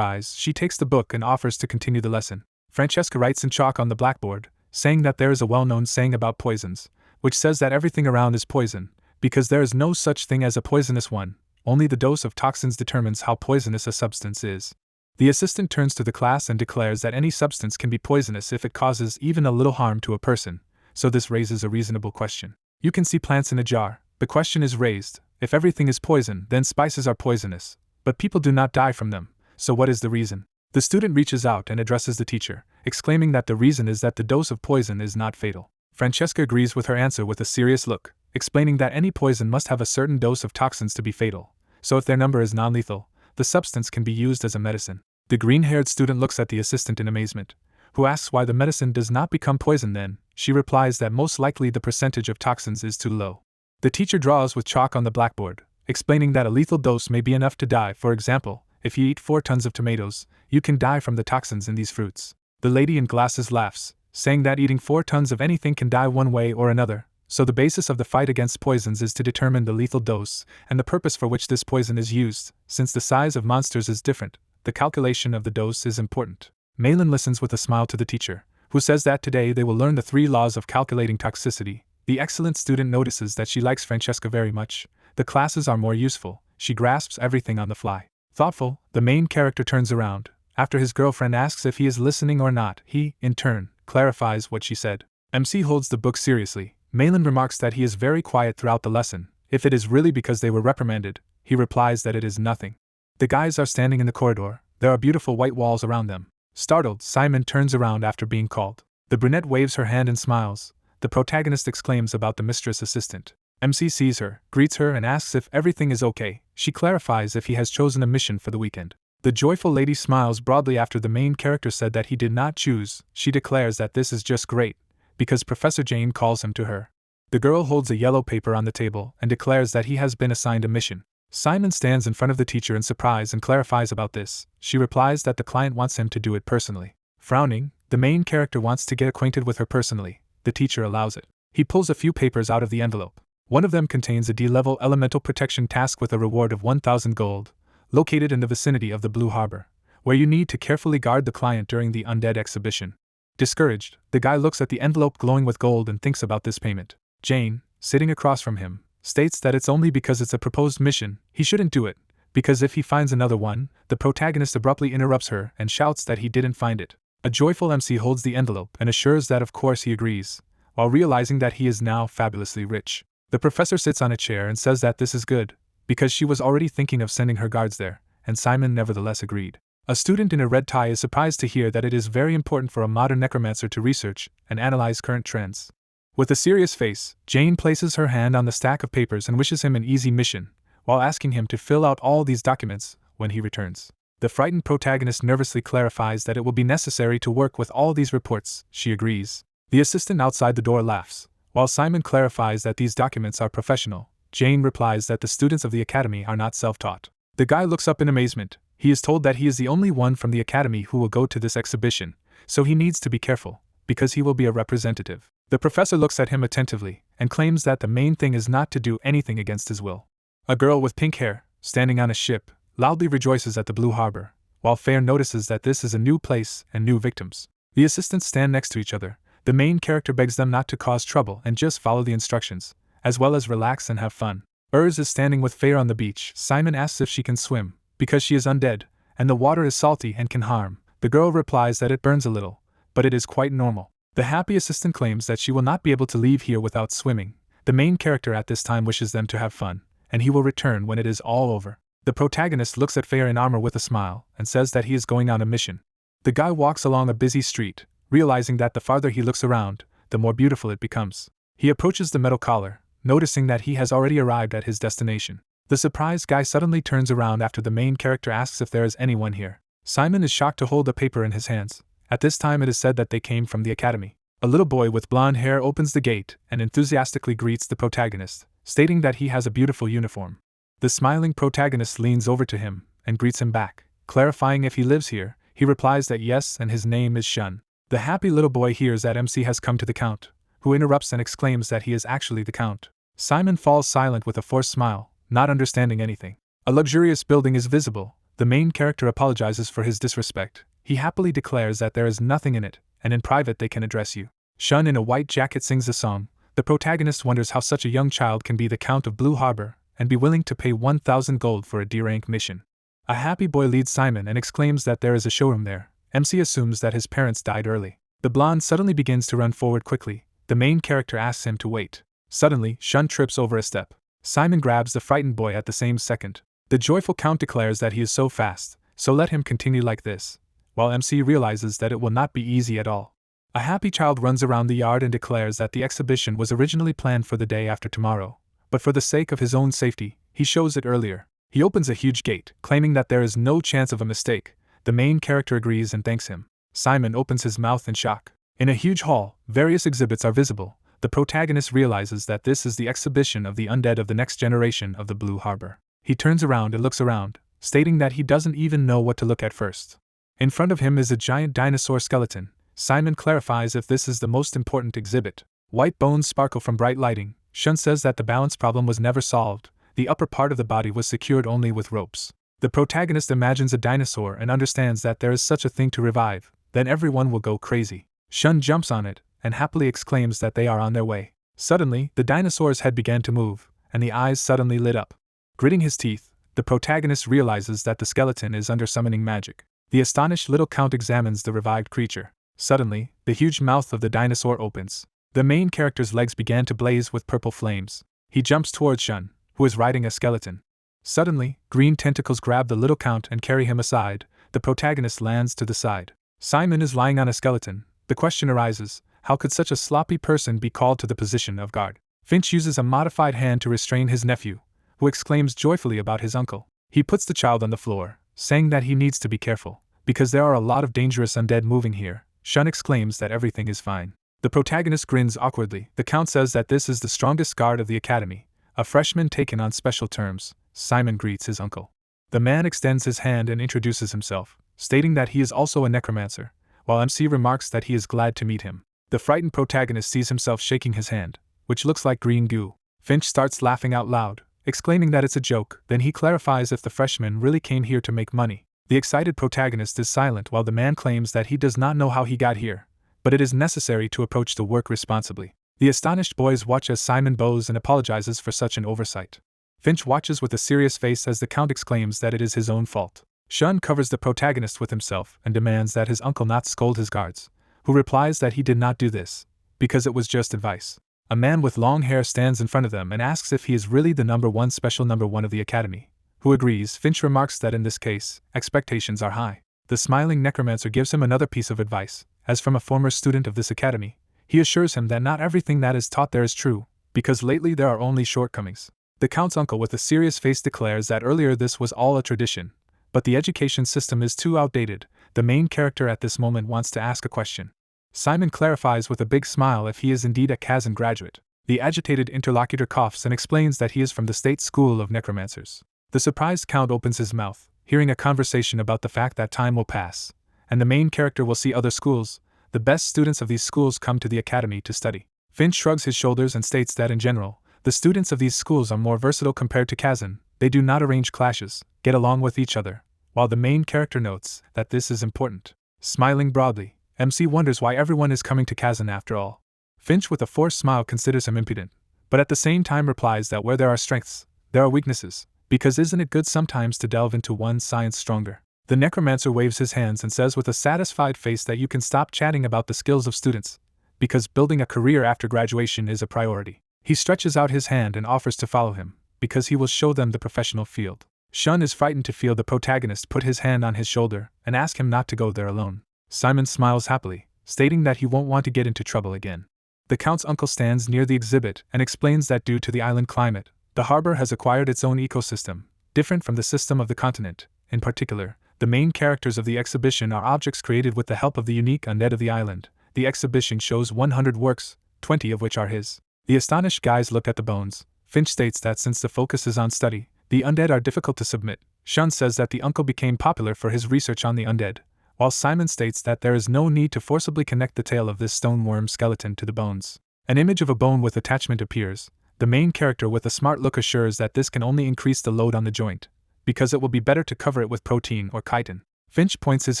eyes, she takes the book and offers to continue the lesson. Francesca writes in chalk on the blackboard, saying that there is a well-known saying about poisons, which says that everything around is poison, because there is no such thing as a poisonous one, only the dose of toxins determines how poisonous a substance is. The assistant turns to the class and declares that any substance can be poisonous if it causes even a little harm to a person, so this raises a reasonable question. You can see plants in a jar. The question is raised, if everything is poison, then spices are poisonous, but people do not die from them, so what is the reason? The student reaches out and addresses the teacher, exclaiming that the reason is that the dose of poison is not fatal. Francesca agrees with her answer with a serious look, explaining that any poison must have a certain dose of toxins to be fatal, so if their number is non-lethal, the substance can be used as a medicine. The green-haired student looks at the assistant in amazement, who asks why the medicine does not become poison then. She replies that most likely the percentage of toxins is too low. The teacher draws with chalk on the blackboard, explaining that a lethal dose may be enough to die. For example, if you eat 4 tons of tomatoes, you can die from the toxins in these fruits. The lady in glasses laughs, saying that eating 4 tons of anything can die one way or another, so the basis of the fight against poisons is to determine the lethal dose and the purpose for which this poison is used. Since the size of monsters is different, the calculation of the dose is important. Malin listens with a smile to the teacher, who says that today they will learn the 3 laws of calculating toxicity. The excellent student notices that she likes Francesca very much. The classes are more useful. She grasps everything on the fly. Thoughtful, the main character turns around. After his girlfriend asks if he is listening or not, he, in turn, clarifies what she said. MC holds the book seriously. Malin remarks that he is very quiet throughout the lesson. If it is really because they were reprimanded, he replies that it is nothing. The guys are standing in the corridor. There are beautiful white walls around them. Startled, Simon turns around after being called. The brunette waves her hand and smiles. The protagonist exclaims about the mistress assistant. MC sees her, greets her and asks if everything is okay. She clarifies if he has chosen a mission for the weekend. The joyful lady smiles broadly after the main character said that he did not choose. She declares that this is just great, because Professor Jane calls him to her. The girl holds a yellow paper on the table and declares that he has been assigned a mission. Simon stands in front of the teacher in surprise and clarifies about this. She replies that the client wants him to do it personally. Frowning, the main character wants to get acquainted with her personally. The teacher allows it. He pulls a few papers out of the envelope. One of them contains a D-level elemental protection task with a reward of 1,000 gold, located in the vicinity of the Blue Harbor, where you need to carefully guard the client during the Undead exhibition. Discouraged, the guy looks at the envelope glowing with gold and thinks about this payment. Jane, sitting across from him, states that it's only because it's a proposed mission, he shouldn't do it, because if he finds another one, the protagonist abruptly interrupts her and shouts that he didn't find it. A joyful MC holds the envelope and assures that of course he agrees, while realizing that he is now fabulously rich. The professor sits on a chair and says that this is good, because she was already thinking of sending her guards there, and Simon nevertheless agreed. A student in a red tie is surprised to hear that it is very important for a modern necromancer to research and analyze current trends. With a serious face, Jane places her hand on the stack of papers and wishes him an easy mission, while asking him to fill out all these documents when he returns. The frightened protagonist nervously clarifies that it will be necessary to work with all these reports. She agrees. The assistant outside the door laughs. While Simon clarifies that these documents are professional, Jane replies that the students of the academy are not self-taught. The guy looks up in amazement. He is told that he is the only one from the academy who will go to this exhibition, so he needs to be careful, because he will be a representative. The professor looks at him attentively and claims that the main thing is not to do anything against his will. A girl with pink hair, standing on a ship, loudly rejoices at the Blue Harbor, while Fair notices that this is a new place and new victims. The assistants stand next to each other. The main character begs them not to cause trouble and just follow the instructions, as well as relax and have fun. Urs is standing with Fair on the beach. Simon asks if she can swim, because she is undead, and the water is salty and can harm. The girl replies that it burns a little, but it is quite normal. The happy assistant claims that she will not be able to leave here without swimming. The main character at this time wishes them to have fun, and he will return when it is all over. The protagonist looks at Fair in armor with a smile and says that he is going on a mission. The guy walks along a busy street, realizing that the farther he looks around, the more beautiful it becomes. He approaches the metal collar, noticing that he has already arrived at his destination. The surprised guy suddenly turns around after the main character asks if there is anyone here. Simon is shocked to hold a paper in his hands. At this time it is said that they came from the academy. A little boy with blonde hair opens the gate and enthusiastically greets the protagonist, stating that he has a beautiful uniform. The smiling protagonist leans over to him and greets him back. Clarifying if he lives here, he replies that yes and his name is Shun. The happy little boy hears that MC has come to the Count, who interrupts and exclaims that he is actually the Count. Simon falls silent with a forced smile, not understanding anything. A luxurious building is visible. The main character apologizes for his disrespect. He happily declares that there is nothing in it, and in private they can address you. Shun in a white jacket sings a song. The protagonist wonders how such a young child can be the Count of Blue Harbor and be willing to pay 1,000 gold for a D-rank mission. A happy boy leads Simon and exclaims that there is a showroom there. MC assumes that his parents died early. The blonde suddenly begins to run forward quickly. The main character asks him to wait. Suddenly, Shun trips over a step. Simon grabs the frightened boy at the same second. The joyful Count declares that he is so fast, so let him continue like this, while MC realizes that it will not be easy at all. A happy child runs around the yard and declares that the exhibition was originally planned for the day after tomorrow, but for the sake of his own safety, he shows it earlier. He opens a huge gate, claiming that there is no chance of a mistake. The main character agrees and thanks him. Simon opens his mouth in shock. In a huge hall, various exhibits are visible. The protagonist realizes that this is the exhibition of the undead of the next generation of the Blue Harbor. He turns around and looks around, stating that he doesn't even know what to look at first. In front of him is a giant dinosaur skeleton. Simon clarifies if this is the most important exhibit. White bones sparkle from bright lighting. Shun says that the balance problem was never solved. The upper part of the body was secured only with ropes. The protagonist imagines a dinosaur and understands that there is such a thing to revive. Then everyone will go crazy. Shun jumps on it and happily exclaims that they are on their way. Suddenly, the dinosaur's head began to move, and the eyes suddenly lit up. Gritting his teeth, the protagonist realizes that the skeleton is under summoning magic. The astonished little Count examines the revived creature. Suddenly, the huge mouth of the dinosaur opens. The main character's legs began to blaze with purple flames. He jumps towards Shun, who is riding a skeleton. Suddenly, green tentacles grab the little Count and carry him aside. The protagonist lands to the side. Simon is lying on a skeleton. The question arises, how could such a sloppy person be called to the position of guard? Finch uses a modified hand to restrain his nephew, who exclaims joyfully about his uncle. He puts the child on the floor, saying that he needs to be careful, because there are a lot of dangerous undead moving here. Shun exclaims that everything is fine. The protagonist grins awkwardly. The Count says that this is the strongest guard of the academy, a freshman taken on special terms. Simon greets his uncle. The man extends his hand and introduces himself, stating that he is also a necromancer, while MC remarks that he is glad to meet him. The frightened protagonist sees himself shaking his hand, which looks like green goo. Finch starts laughing out loud, exclaiming that it's a joke. Then he clarifies if the freshman really came here to make money. The excited protagonist is silent while the man claims that he does not know how he got here, but it is necessary to approach the work responsibly. The astonished boys watch as Simon bows and apologizes for such an oversight. Finch watches with a serious face as the Count exclaims that it is his own fault. Shun covers the protagonist with himself and demands that his uncle not scold his guards, who replies that he did not do this, because it was just advice. A man with long hair stands in front of them and asks if he is really the special number one of the academy. Who agrees. Finch remarks that in this case, expectations are high. The smiling necromancer gives him another piece of advice. As from a former student of this academy, he assures him that not everything that is taught there is true, because lately there are only shortcomings. The Count's uncle with a serious face declares that earlier this was all a tradition, but the education system is too outdated. The main character at this moment wants to ask a question. Simon clarifies with a big smile if he is indeed a Kizen graduate. The agitated interlocutor coughs and explains that he is from the State School of Necromancers. The surprised Count opens his mouth, hearing a conversation about the fact that time will pass, and the main character will see other schools. The best students of these schools come to the academy to study. Finch shrugs his shoulders and states that in general, the students of these schools are more versatile compared to Kizen. They do not arrange clashes, get along with each other, while the main character notes that this is important. Smiling broadly, MC wonders why everyone is coming to Kizen after all. Finch with a forced smile considers him impudent, but at the same time replies that where there are strengths, there are weaknesses, because isn't it good sometimes to delve into one's science stronger? The necromancer waves his hands and says with a satisfied face that you can stop chatting about the skills of students. because building a career after graduation is a priority. He stretches out his hand and offers to follow him, because he will show them the professional field. Shun is frightened to feel the protagonist put his hand on his shoulder and ask him not to go there alone. Simon smiles happily, stating that he won't want to get into trouble again. The Count's uncle stands near the exhibit and explains that due to the island climate, the harbor has acquired its own ecosystem, different from the system of the continent. In particular, the main characters of the exhibition are objects created with the help of the unique undead of the island. The exhibition shows 100 works, 20 of which are his. The astonished guys look at the bones. Finch states that since the focus is on study, the undead are difficult to submit. Shun says that the uncle became popular for his research on the undead, while Simon states that there is no need to forcibly connect the tail of this stoneworm skeleton to the bones. An image of a bone with attachment appears. The main character with a smart look assures that this can only increase the load on the joint, because it will be better to cover it with protein or chitin. Finch points his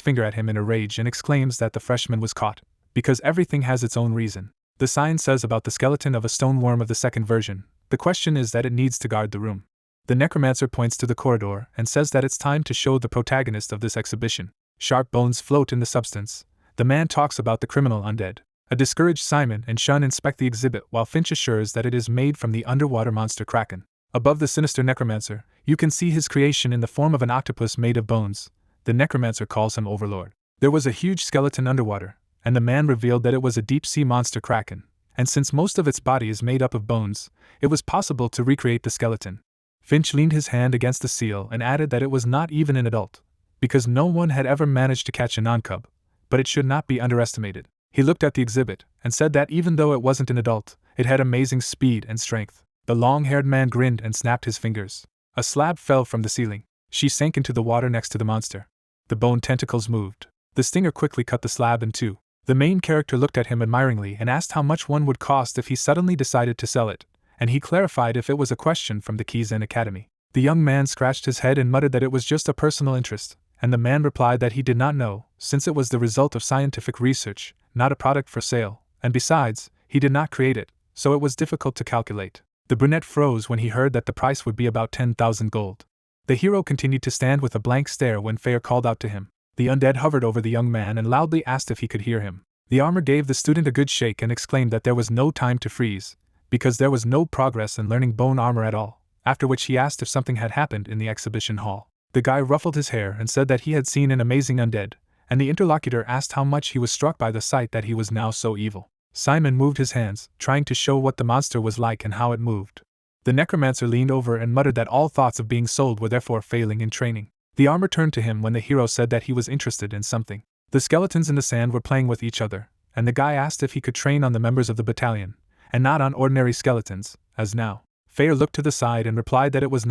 finger at him in a rage and exclaims that the freshman was caught, because everything has its own reason. The sign says about the skeleton of a stoneworm of the second version. The question is that it needs to guard the room. The Necromancer points to the corridor and says that it's time to show the protagonist of this exhibition. Sharp bones float in the substance. The man talks about the criminal undead. A discouraged Simon and Shun inspect the exhibit while Finch assures that it is made from the underwater monster Kraken. Above the sinister Necromancer, you can see his creation in the form of an octopus made of bones. The Necromancer calls him Overlord. There was a huge skeleton underwater, and the man revealed that it was a deep-sea monster Kraken, and since most of its body is made up of bones, it was possible to recreate the skeleton. Finch leaned his hand against the seal and added that it was not even an adult, because no one had ever managed to catch a non-cub, but it should not be underestimated. He looked at the exhibit and said that even though it wasn't an adult, it had amazing speed and strength. The long-haired man grinned and snapped his fingers. A slab fell from the ceiling. She sank into the water next to the monster. The bone tentacles moved. The stinger quickly cut the slab in two. The main character looked at him admiringly and asked how much one would cost if he suddenly decided to sell it, and he clarified if it was a question from the Kizen Academy. The young man scratched his head and muttered that it was just a personal interest, and the man replied that he did not know, since it was the result of scientific research, not a product for sale, and besides, he did not create it, so it was difficult to calculate. The brunette froze when he heard that the price would be about 10,000 gold. The hero continued to stand with a blank stare when Fair called out to him. The undead hovered over the young man and loudly asked if he could hear him. The armor gave the student a good shake and exclaimed that there was no time to freeze, because there was no progress in learning bone armor at all, after which he asked if something had happened in the exhibition hall. The guy ruffled his hair and said that he had seen an amazing undead, and the interlocutor asked how much he was struck by the sight that he was now so evil. Simon moved his hands, trying to show what the monster was like and how it moved. The Necromancer leaned over and muttered that all thoughts of being sold were therefore failing in training. The armor turned to him when the hero said that he was interested in something. The skeletons in the sand were playing with each other, and the guy asked if he could train on the members of the battalion, and not on ordinary skeletons, as now. Fair looked to the side and replied that it was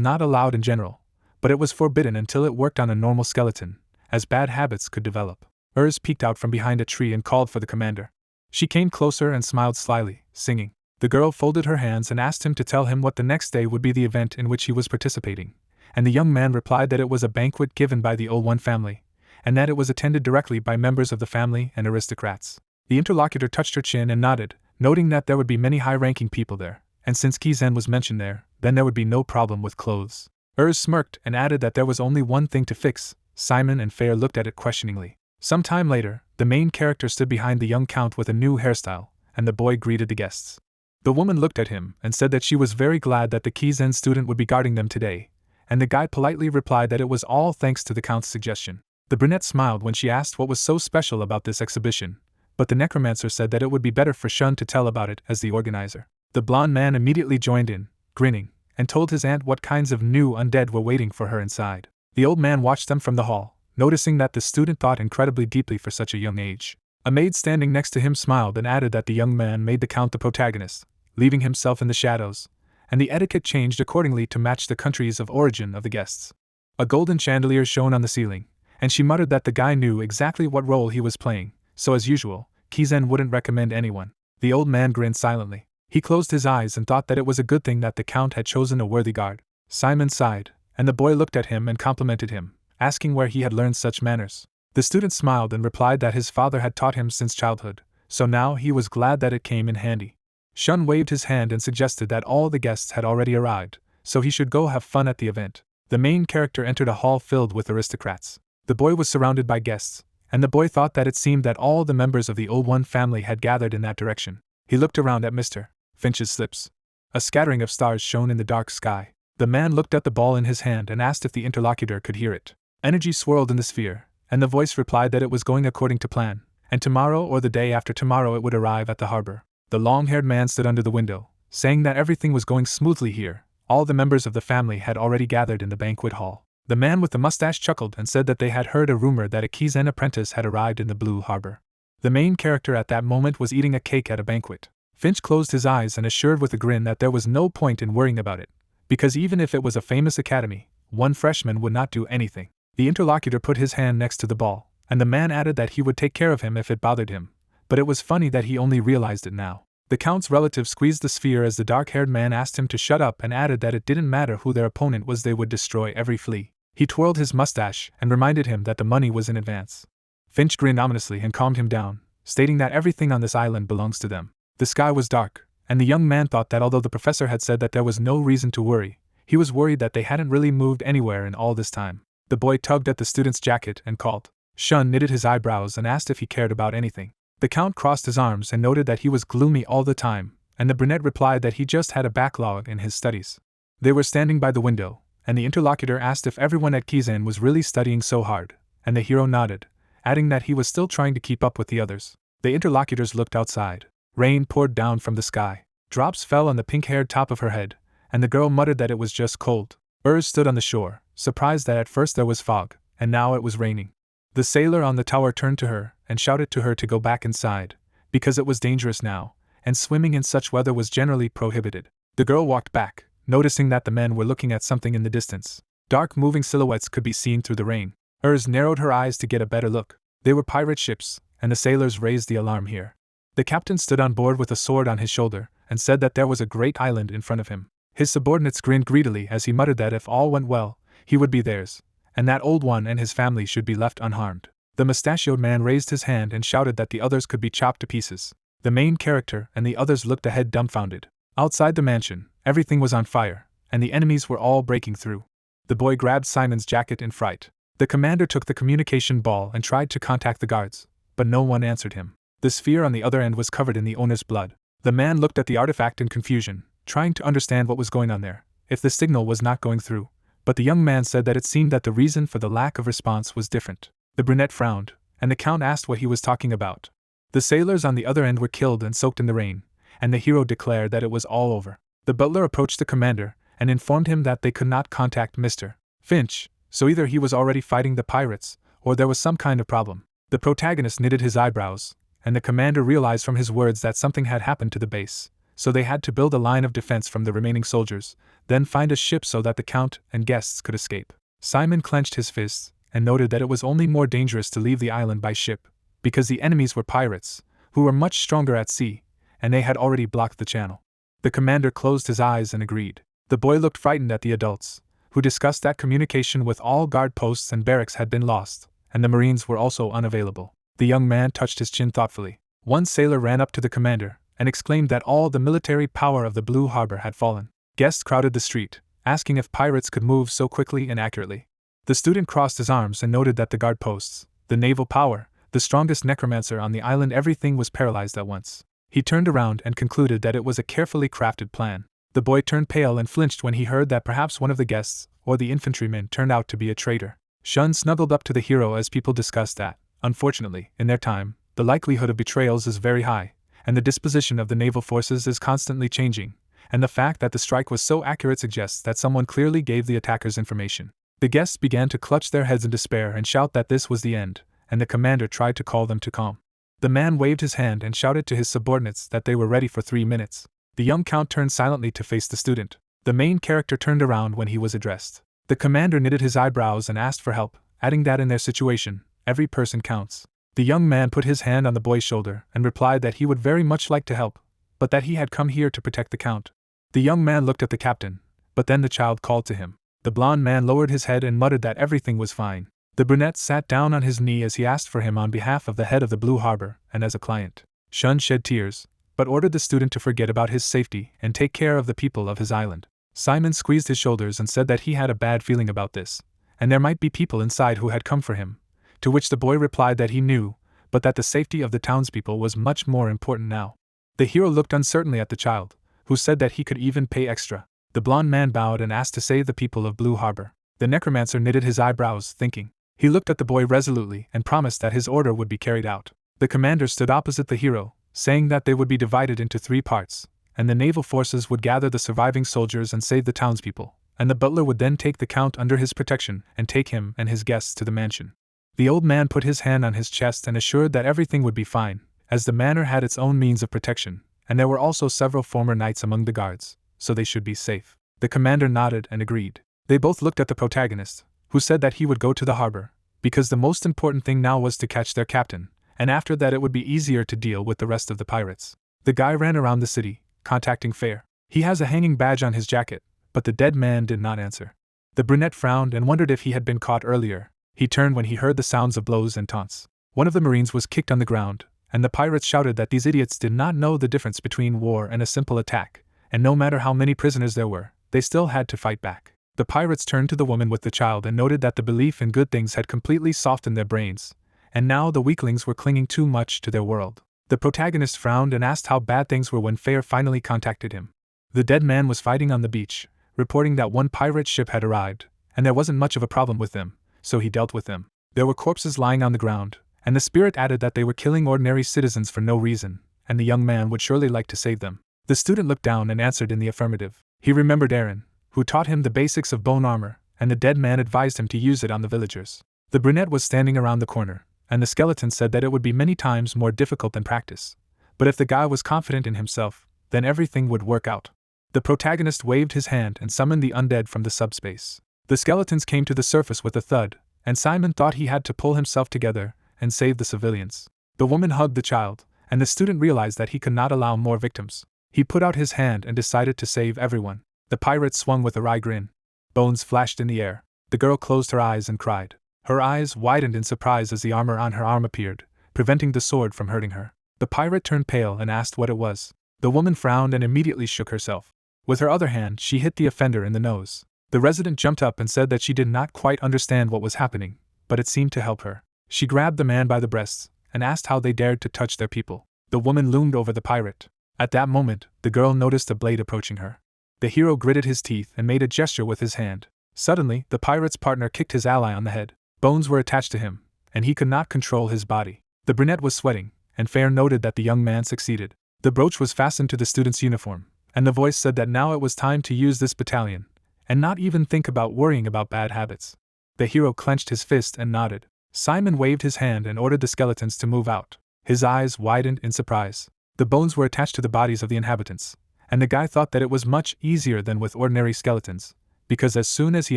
not allowed in general, but it was forbidden until it worked on a normal skeleton, as bad habits could develop. Urs peeked out from behind a tree and called for the commander. She came closer and smiled slyly, singing. The girl folded her hands and asked him to tell him what the next day would be the event in which he was participating, and the young man replied that it was a banquet given by the Old One family, and that it was attended directly by members of the family and aristocrats. The interlocutor touched her chin and nodded, noting that there would be many high-ranking people there, and since Kizen was mentioned there, then there would be no problem with clothes. Urs smirked and added that there was only one thing to fix. Simon and Fair looked at it questioningly. Some time later, the main character stood behind the young count with a new hairstyle, and the boy greeted the guests. The woman looked at him and said that she was very glad that the Kizen student would be guarding them today, and the guy politely replied that it was all thanks to the count's suggestion. The brunette smiled when she asked what was so special about this exhibition, but the Necromancer said that it would be better for Shun to tell about it as the organizer. The blonde man immediately joined in, grinning, and told his aunt what kinds of new undead were waiting for her inside. The old man watched them from the hall, noticing that the student thought incredibly deeply for such a young age. A maid standing next to him smiled and added that the young man made the count the protagonist, leaving himself in the shadows, and the etiquette changed accordingly to match the countries of origin of the guests. A golden chandelier shone on the ceiling, and she muttered that the guy knew exactly what role he was playing, so as usual, Kizen wouldn't recommend anyone. The old man grinned silently. He closed his eyes and thought that it was a good thing that the count had chosen a worthy guard. Simon sighed, and the boy looked at him and complimented him, asking where he had learned such manners. The student smiled and replied that his father had taught him since childhood, so now he was glad that it came in handy. Shun waved his hand and suggested that all the guests had already arrived, so he should go have fun at the event. The main character entered a hall filled with aristocrats. The boy was surrounded by guests, and the boy thought that it seemed that all the members of the old one family had gathered in that direction. He looked around at Mr. Finch's slips. A scattering of stars shone in the dark sky. The man looked at the ball in his hand and asked if the interlocutor could hear it. Energy swirled in the sphere, and the voice replied that it was going according to plan, and tomorrow or the day after tomorrow it would arrive at the harbor. The long-haired man stood under the window, saying that everything was going smoothly here. All the members of the family had already gathered in the banquet hall. The man with the mustache chuckled and said that they had heard a rumor that a Kizen apprentice had arrived in the blue harbor. The main character at that moment was eating a cake at a banquet. Finch closed his eyes and assured with a grin that there was no point in worrying about it, because even if it was a famous academy, one freshman would not do anything. The interlocutor put his hand next to the ball, and the man added that he would take care of him if it bothered him, but it was funny that he only realized it now. The Count's relative squeezed the sphere as the dark-haired man asked him to shut up and added that it didn't matter who their opponent was, they would destroy every flea. He twirled his mustache and reminded him that the money was in advance. Finch grinned ominously and calmed him down, stating that everything on this island belongs to them. The sky was dark, and the young man thought that although the professor had said that there was no reason to worry, he was worried that they hadn't really moved anywhere in all this time. The boy tugged at the student's jacket and called. Shun knitted his eyebrows and asked if he cared about anything. The Count crossed his arms and noted that he was gloomy all the time, and the brunette replied that he just had a backlog in his studies. They were standing by the window, and the interlocutor asked if everyone at Kizen was really studying so hard, and the hero nodded, adding that he was still trying to keep up with the others. The interlocutors looked outside. Rain poured down from the sky. Drops fell on the pink-haired top of her head, and the girl muttered that it was just cold. Urs stood on the shore, surprised that at first there was fog, and now it was raining. The sailor on the tower turned to her and shouted to her to go back inside, because it was dangerous now, and swimming in such weather was generally prohibited. The girl walked back, noticing that the men were looking at something in the distance. Dark moving silhouettes could be seen through the rain. Urs narrowed her eyes to get a better look. They were pirate ships, and the sailors raised the alarm here. The captain stood on board with a sword on his shoulder, and said that there was a great island in front of him. His subordinates grinned greedily as he muttered that if all went well, he would be theirs, and that old one and his family should be left unharmed. The mustachioed man raised his hand and shouted that the others could be chopped to pieces. The main character and the others looked ahead dumbfounded. Outside the mansion, everything was on fire, and the enemies were all breaking through. The boy grabbed Simon's jacket in fright. The commander took the communication ball and tried to contact the guards, but no one answered him. The sphere on the other end was covered in the owner's blood. The man looked at the artifact in confusion, trying to understand what was going on there, if the signal was not going through, but the young man said that it seemed that the reason for the lack of response was different. The brunette frowned, and the Count asked what he was talking about. The sailors on the other end were killed and soaked in the rain, and the hero declared that it was all over. The butler approached the commander and informed him that they could not contact Mr. Finch, so either he was already fighting the pirates, or there was some kind of problem. The protagonist knitted his eyebrows, and the commander realized from his words that something had happened to the base, so they had to build a line of defense from the remaining soldiers, then find a ship so that the Count and guests could escape. Simon clenched his fists, and noted that it was only more dangerous to leave the island by ship, because the enemies were pirates, who were much stronger at sea, and they had already blocked the channel. The commander closed his eyes and agreed. The boy looked frightened at the adults, who discussed that communication with all guard posts and barracks had been lost, and the Marines were also unavailable. The young man touched his chin thoughtfully. One sailor ran up to the commander and exclaimed that all the military power of the Blue Harbor had fallen. Guests crowded the street, asking if pirates could move so quickly and accurately. The student crossed his arms and noted that the guard posts, the naval power, the strongest necromancer on the island, everything was paralyzed at once. He turned around and concluded that it was a carefully crafted plan. The boy turned pale and flinched when he heard that perhaps one of the guests, or the infantryman, turned out to be a traitor. Shun snuggled up to the hero as people discussed that, unfortunately, in their time, the likelihood of betrayals is very high, and the disposition of the naval forces is constantly changing, and the fact that the strike was so accurate suggests that someone clearly gave the attackers information. The guests began to clutch their heads in despair and shout that this was the end, and the commander tried to call them to calm. The man waved his hand and shouted to his subordinates that they were ready for 3 minutes. The young Count turned silently to face the student. The main character turned around when he was addressed. The commander knitted his eyebrows and asked for help, adding that in their situation, every person counts. The young man put his hand on the boy's shoulder and replied that he would very much like to help, but that he had come here to protect the Count. The young man looked at the captain, but then the child called to him. The blond man lowered his head and muttered that everything was fine. The brunette sat down on his knee as he asked for him on behalf of the head of the Blue Harbor and as a client. Shun shed tears, but ordered the student to forget about his safety and take care of the people of his island. Simon squeezed his shoulders and said that he had a bad feeling about this, and there might be people inside who had come for him, To which the boy replied that he knew, but that the safety of the townspeople was much more important now. The hero looked uncertainly at the child, who said that he could even pay extra. The blond man bowed and asked to save the people of Blue Harbor. The necromancer knitted his eyebrows, thinking. He looked at the boy resolutely and promised that his order would be carried out. The commander stood opposite the hero, saying that they would be divided into 3 parts, and the naval forces would gather the surviving soldiers and save the townspeople, and the butler would then take the count under his protection and take him and his guests to the mansion. The old man put his hand on his chest and assured that everything would be fine, as the manor had its own means of protection, and there were also several former knights among the guards, so they should be safe. The commander nodded and agreed. They both looked at the protagonist, who said that he would go to the harbor, because the most important thing now was to catch their captain, and after that it would be easier to deal with the rest of the pirates. The guy ran around the city, contacting Fair. He has a hanging badge on his jacket, but the dead man did not answer. The brunette frowned and wondered if he had been caught earlier. He turned when he heard the sounds of blows and taunts. One of the marines was kicked on the ground, and the pirates shouted that these idiots did not know the difference between war and a simple attack, and no matter how many prisoners there were, they still had to fight back. The pirates turned to the woman with the child and noted that the belief in good things had completely softened their brains, and now the weaklings were clinging too much to their world. The protagonist frowned and asked how bad things were when Fair finally contacted him. The dead man was fighting on the beach, reporting that one pirate ship had arrived, and there wasn't much of a problem with them, so he dealt with them. There were corpses lying on the ground, and the spirit added that they were killing ordinary citizens for no reason, and the young man would surely like to save them. The student looked down and answered in the affirmative. He remembered Aaron, who taught him the basics of bone armor, and the dead man advised him to use it on the villagers. The brunette was standing around the corner, and the skeleton said that it would be many times more difficult than practice. But if the guy was confident in himself, then everything would work out. The protagonist waved his hand and summoned the undead from the subspace. The skeletons came to the surface with a thud, and Simon thought he had to pull himself together and save the civilians. The woman hugged the child, and the student realized that he could not allow more victims. He put out his hand and decided to save everyone. The pirate swung with a wry grin. Bones flashed in the air. The girl closed her eyes and cried. Her eyes widened in surprise as the armor on her arm appeared, preventing the sword from hurting her. The pirate turned pale and asked what it was. The woman frowned and immediately shook herself. With her other hand, she hit the offender in the nose. The resident jumped up and said that she did not quite understand what was happening, but it seemed to help her. She grabbed the man by the breasts and asked how they dared to touch their people. The woman loomed over the pirate. At that moment, the girl noticed a blade approaching her. The hero gritted his teeth and made a gesture with his hand. Suddenly, the pirate's partner kicked his ally on the head. Bones were attached to him, and he could not control his body. The brunette was sweating, and Fair noted that the young man succeeded. The brooch was fastened to the student's uniform, and the voice said that now it was time to use this battalion, and not even think about worrying about bad habits. The hero clenched his fist and nodded. Simon waved his hand and ordered the skeletons to move out. His eyes widened in surprise. The bones were attached to the bodies of the inhabitants, and the guy thought that it was much easier than with ordinary skeletons, because as soon as he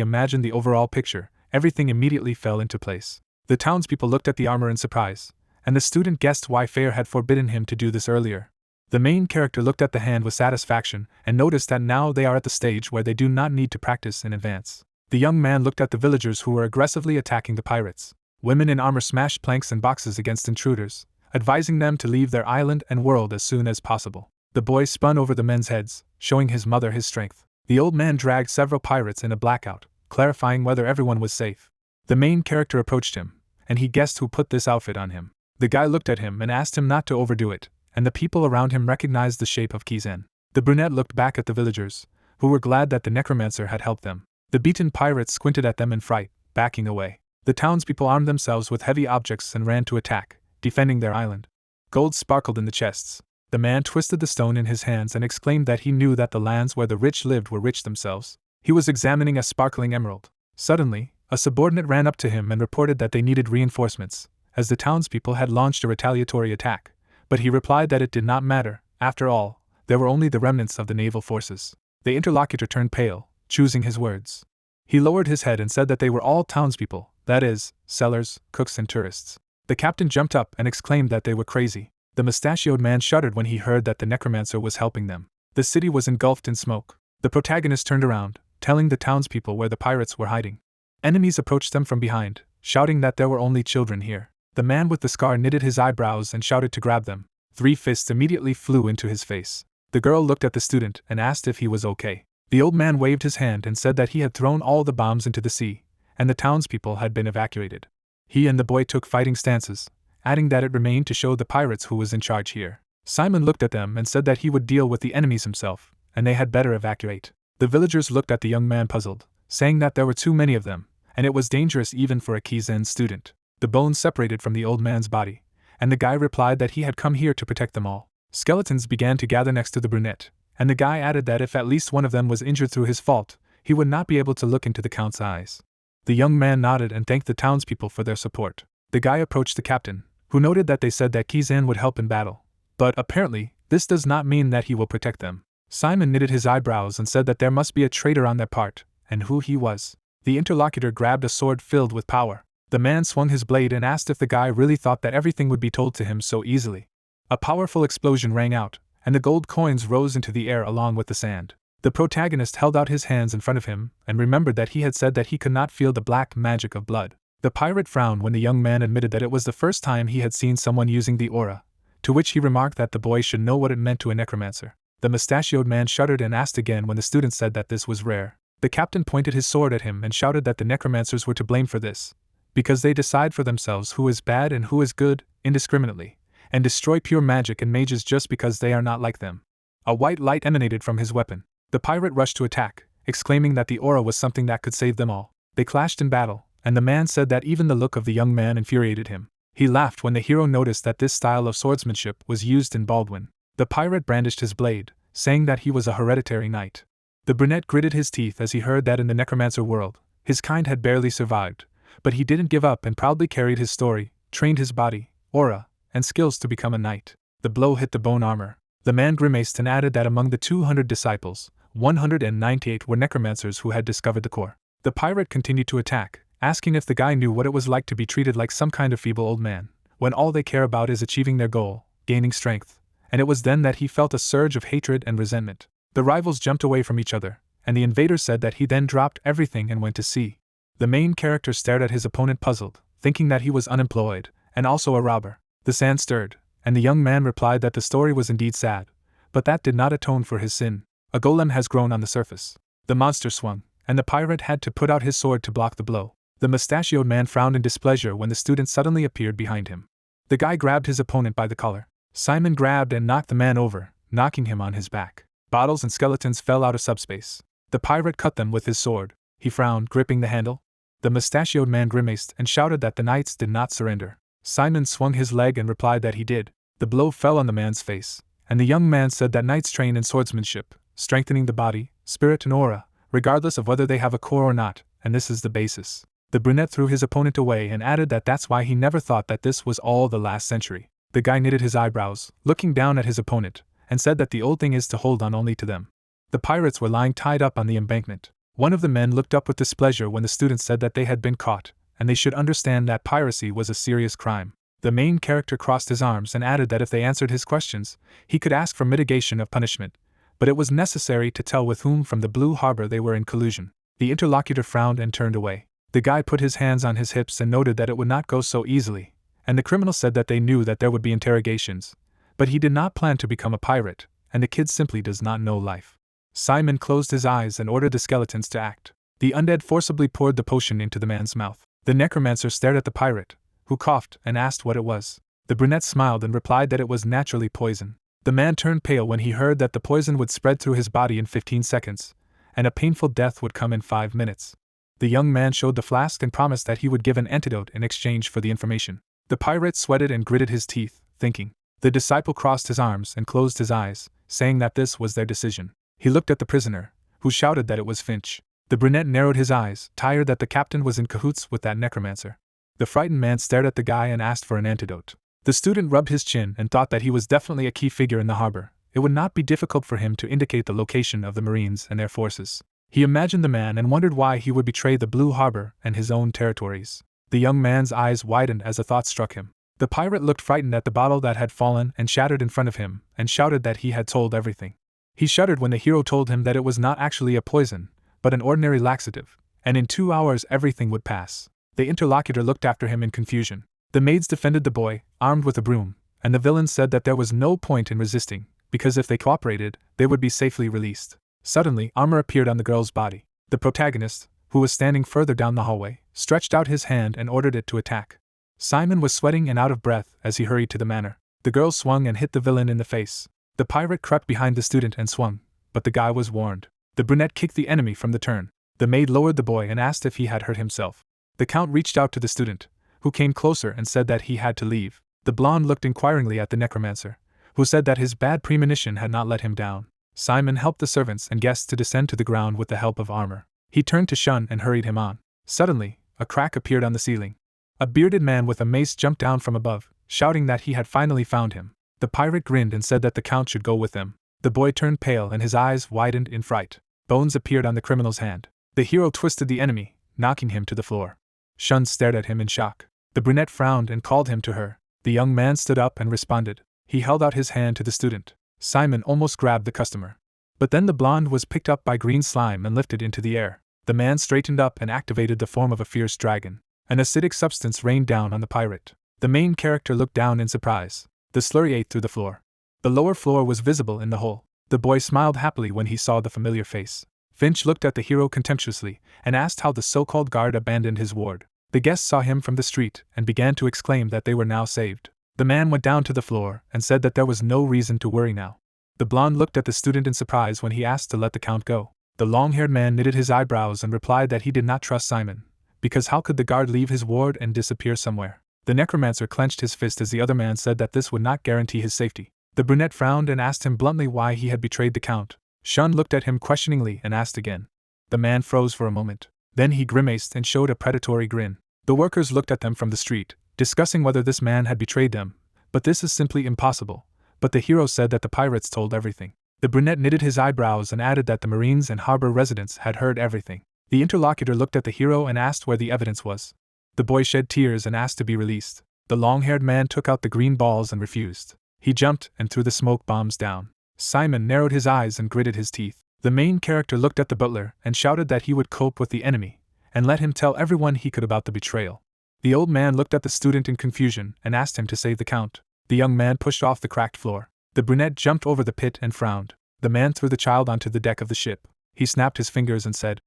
imagined the overall picture, everything immediately fell into place. The townspeople looked at the armor in surprise, and the student guessed why Fair had forbidden him to do this earlier. The main character looked at the hand with satisfaction and noticed that now they are at the stage where they do not need to practice in advance. The young man looked at the villagers who were aggressively attacking the pirates. Women in armor smashed planks and boxes against intruders, advising them to leave their island and world as soon as possible. The boy spun over the men's heads, showing his mother his strength. The old man dragged several pirates in a blackout, clarifying whether everyone was safe. The main character approached him, and he guessed who put this outfit on him. The guy looked at him and asked him not to overdo it, and the people around him recognized the shape of Kizen. The brunette looked back at the villagers, who were glad that the Necromancer had helped them. The beaten pirates squinted at them in fright, backing away. The townspeople armed themselves with heavy objects and ran to attack, defending their island. Gold sparkled in the chests. The man twisted the stone in his hands and exclaimed that he knew that the lands where the rich lived were rich themselves. He was examining a sparkling emerald. Suddenly, a subordinate ran up to him and reported that they needed reinforcements, as the townspeople had launched a retaliatory attack. But he replied that it did not matter. After all, there were only the remnants of the naval forces. The interlocutor turned pale, choosing his words. He lowered his head and said that they were all townspeople, that is, sellers, cooks and tourists. The captain jumped up and exclaimed that they were crazy. The mustachioed man shuddered when he heard that the Necromancer was helping them. The city was engulfed in smoke. The protagonist turned around, telling the townspeople where the pirates were hiding. Enemies approached them from behind, shouting that there were only children here. The man with the scar knitted his eyebrows and shouted to grab them. 3 fists immediately flew into his face. The girl looked at the student and asked if he was okay. The old man waved his hand and said that he had thrown all the bombs into the sea, and the townspeople had been evacuated. He and the boy took fighting stances, adding that it remained to show the pirates who was in charge here. Simon looked at them and said that he would deal with the enemies himself, and they had better evacuate. The villagers looked at the young man puzzled, saying that there were too many of them, and it was dangerous even for a Keyzen student. The bones separated from the old man's body, and the guy replied that he had come here to protect them all. Skeletons began to gather next to the brunette, and the guy added that if at least one of them was injured through his fault, he would not be able to look into the Count's eyes. The young man nodded and thanked the townspeople for their support. The guy approached the captain, who noted that they said that Kizen would help in battle, but apparently, this does not mean that he will protect them. Simon knitted his eyebrows and said that there must be a traitor on their part, and who he was. The interlocutor grabbed a sword filled with power. The man swung his blade and asked if the guy really thought that everything would be told to him so easily. A powerful explosion rang out, and the gold coins rose into the air along with the sand. The protagonist held out his hands in front of him and remembered that he had said that he could not feel the black magic of blood. The pirate frowned when the young man admitted that it was the first time he had seen someone using the aura, to which he remarked that the boy should know what it meant to a necromancer. The mustachioed man shuddered and asked again when the student said that this was rare. The captain pointed his sword at him and shouted that the necromancers were to blame for this, because they decide for themselves who is bad and who is good, indiscriminately, and destroy pure magic and mages just because they are not like them. A white light emanated from his weapon. The pirate rushed to attack, exclaiming that the aura was something that could save them all. They clashed in battle, and the man said that even the look of the young man infuriated him. He laughed when the hero noticed that this style of swordsmanship was used in Baldwin. The pirate brandished his blade, saying that he was a hereditary knight. The brunette gritted his teeth as he heard that in the necromancer world, his kind had barely survived, but he didn't give up and proudly carried his story, trained his body, aura, and skills to become a knight. The blow hit the bone armor. The man grimaced and added that among the 200 disciples, 198 were necromancers who had discovered the core. The pirate continued to attack, asking if the guy knew what it was like to be treated like some kind of feeble old man, when all they care about is achieving their goal, gaining strength. And it was then that he felt a surge of hatred and resentment. The rivals jumped away from each other, and the invader said that he then dropped everything and went to sea. The main character stared at his opponent puzzled, thinking that he was unemployed, and also a robber. The sand stirred, and the young man replied that the story was indeed sad, but that did not atone for his sin. A golem has grown on the surface. The monster swung, and the pirate had to put out his sword to block the blow. The mustachioed man frowned in displeasure when the student suddenly appeared behind him. The guy grabbed his opponent by the collar. Simon grabbed and knocked the man over, knocking him on his back. Bottles and skeletons fell out of subspace. The pirate cut them with his sword. He frowned, gripping the handle. The mustachioed man grimaced and shouted that the knights did not surrender. Simon swung his leg and replied that he did. The blow fell on the man's face, and the young man said that knights train in swordsmanship, strengthening the body, spirit and aura, regardless of whether they have a core or not, and this is the basis. The brunette threw his opponent away and added that that's why he never thought that this was all the last century. The guy knitted his eyebrows, looking down at his opponent, and said that the old thing is to hold on only to them. The pirates were lying tied up on the embankment. One of the men looked up with displeasure when the students said that they had been caught, and they should understand that piracy was a serious crime. The main character crossed his arms and added that if they answered his questions, he could ask for mitigation of punishment, but it was necessary to tell with whom from the Blue Harbor they were in collusion. The interlocutor frowned and turned away. The guy put his hands on his hips and noted that it would not go so easily, and the criminal said that they knew that there would be interrogations, but he did not plan to become a pirate, and the kid simply does not know life. Simon closed his eyes and ordered the skeletons to act. The undead forcibly poured the potion into the man's mouth. The necromancer stared at the pirate, who coughed and asked what it was. The brunette smiled and replied that it was naturally poison. The man turned pale when he heard that the poison would spread through his body in 15 seconds, and a painful death would come in 5 minutes. The young man showed the flask and promised that he would give an antidote in exchange for the information. The pirate sweated and gritted his teeth, thinking. The disciple crossed his arms and closed his eyes, saying that this was their decision. He looked at the prisoner, who shouted that it was Finch. The brunette narrowed his eyes, tired that the captain was in cahoots with that necromancer. The frightened man stared at the guy and asked for an antidote. The student rubbed his chin and thought that he was definitely a key figure in the harbor. It would not be difficult for him to indicate the location of the Marines and their forces. He imagined the man and wondered why he would betray the Blue Harbor and his own territories. The young man's eyes widened as a thought struck him. The pirate looked frightened at the bottle that had fallen and shattered in front of him, and shouted that he had told everything. He shuddered when the hero told him that it was not actually a poison, but an ordinary laxative, and in 2 hours everything would pass. The interlocutor looked after him in confusion. The maids defended the boy, armed with a broom, and the villains said that there was no point in resisting, because if they cooperated, they would be safely released. Suddenly, armor appeared on the girl's body. The protagonist, who was standing further down the hallway, stretched out his hand and ordered it to attack. Simon was sweating and out of breath as he hurried to the manor. The girl swung and hit the villain in the face. The pirate crept behind the student and swung, but the guy was warned. The brunette kicked the enemy from the turn. The maid lowered the boy and asked if he had hurt himself. The count reached out to the student, who came closer and said that he had to leave. The blonde looked inquiringly at the necromancer, who said that his bad premonition had not let him down. Simon helped the servants and guests to descend to the ground with the help of armor. He turned to Shun and hurried him on. Suddenly, a crack appeared on the ceiling. A bearded man with a mace jumped down from above, shouting that he had finally found him. The pirate grinned and said that the count should go with them. The boy turned pale and his eyes widened in fright. Bones appeared on the criminal's hand. The hero twisted the enemy, knocking him to the floor. Shun stared at him in shock. The brunette frowned and called him to her. The young man stood up and responded. He held out his hand to the student. Simon almost grabbed the customer. But then the blonde was picked up by green slime and lifted into the air. The man straightened up and activated the form of a fierce dragon. An acidic substance rained down on the pirate. The main character looked down in surprise. The slurry ate through the floor. The lower floor was visible in the hole. The boy smiled happily when he saw the familiar face. Finch looked at the hero contemptuously and asked how the so-called guard abandoned his ward. The guests saw him from the street and began to exclaim that they were now saved. The man went down to the floor and said that there was no reason to worry now. The blonde looked at the student in surprise when he asked to let the count go. The long-haired man knitted his eyebrows and replied that he did not trust Simon, because how could the guard leave his ward and disappear somewhere? The necromancer clenched his fist as the other man said that this would not guarantee his safety. The brunette frowned and asked him bluntly why he had betrayed the count. Shun looked at him questioningly and asked again. The man froze for a moment. Then he grimaced and showed a predatory grin. The workers looked at them from the street, discussing whether this man had betrayed them, but this is simply impossible. But the hero said that the pirates told everything. The brunette knitted his eyebrows and added that the Marines and harbor residents had heard everything. The interlocutor looked at the hero and asked where the evidence was. The boy shed tears and asked to be released. The long-haired man took out the green balls and refused. He jumped and threw the smoke bombs down. Simon narrowed his eyes and gritted his teeth. The main character looked at the butler and shouted that he would cope with the enemy, and let him tell everyone he could about the betrayal. The old man looked at the student in confusion and asked him to save the count. The young man pushed off the cracked floor. The brunette jumped over the pit and frowned. The man threw the child onto the deck of the ship. He snapped his fingers and said,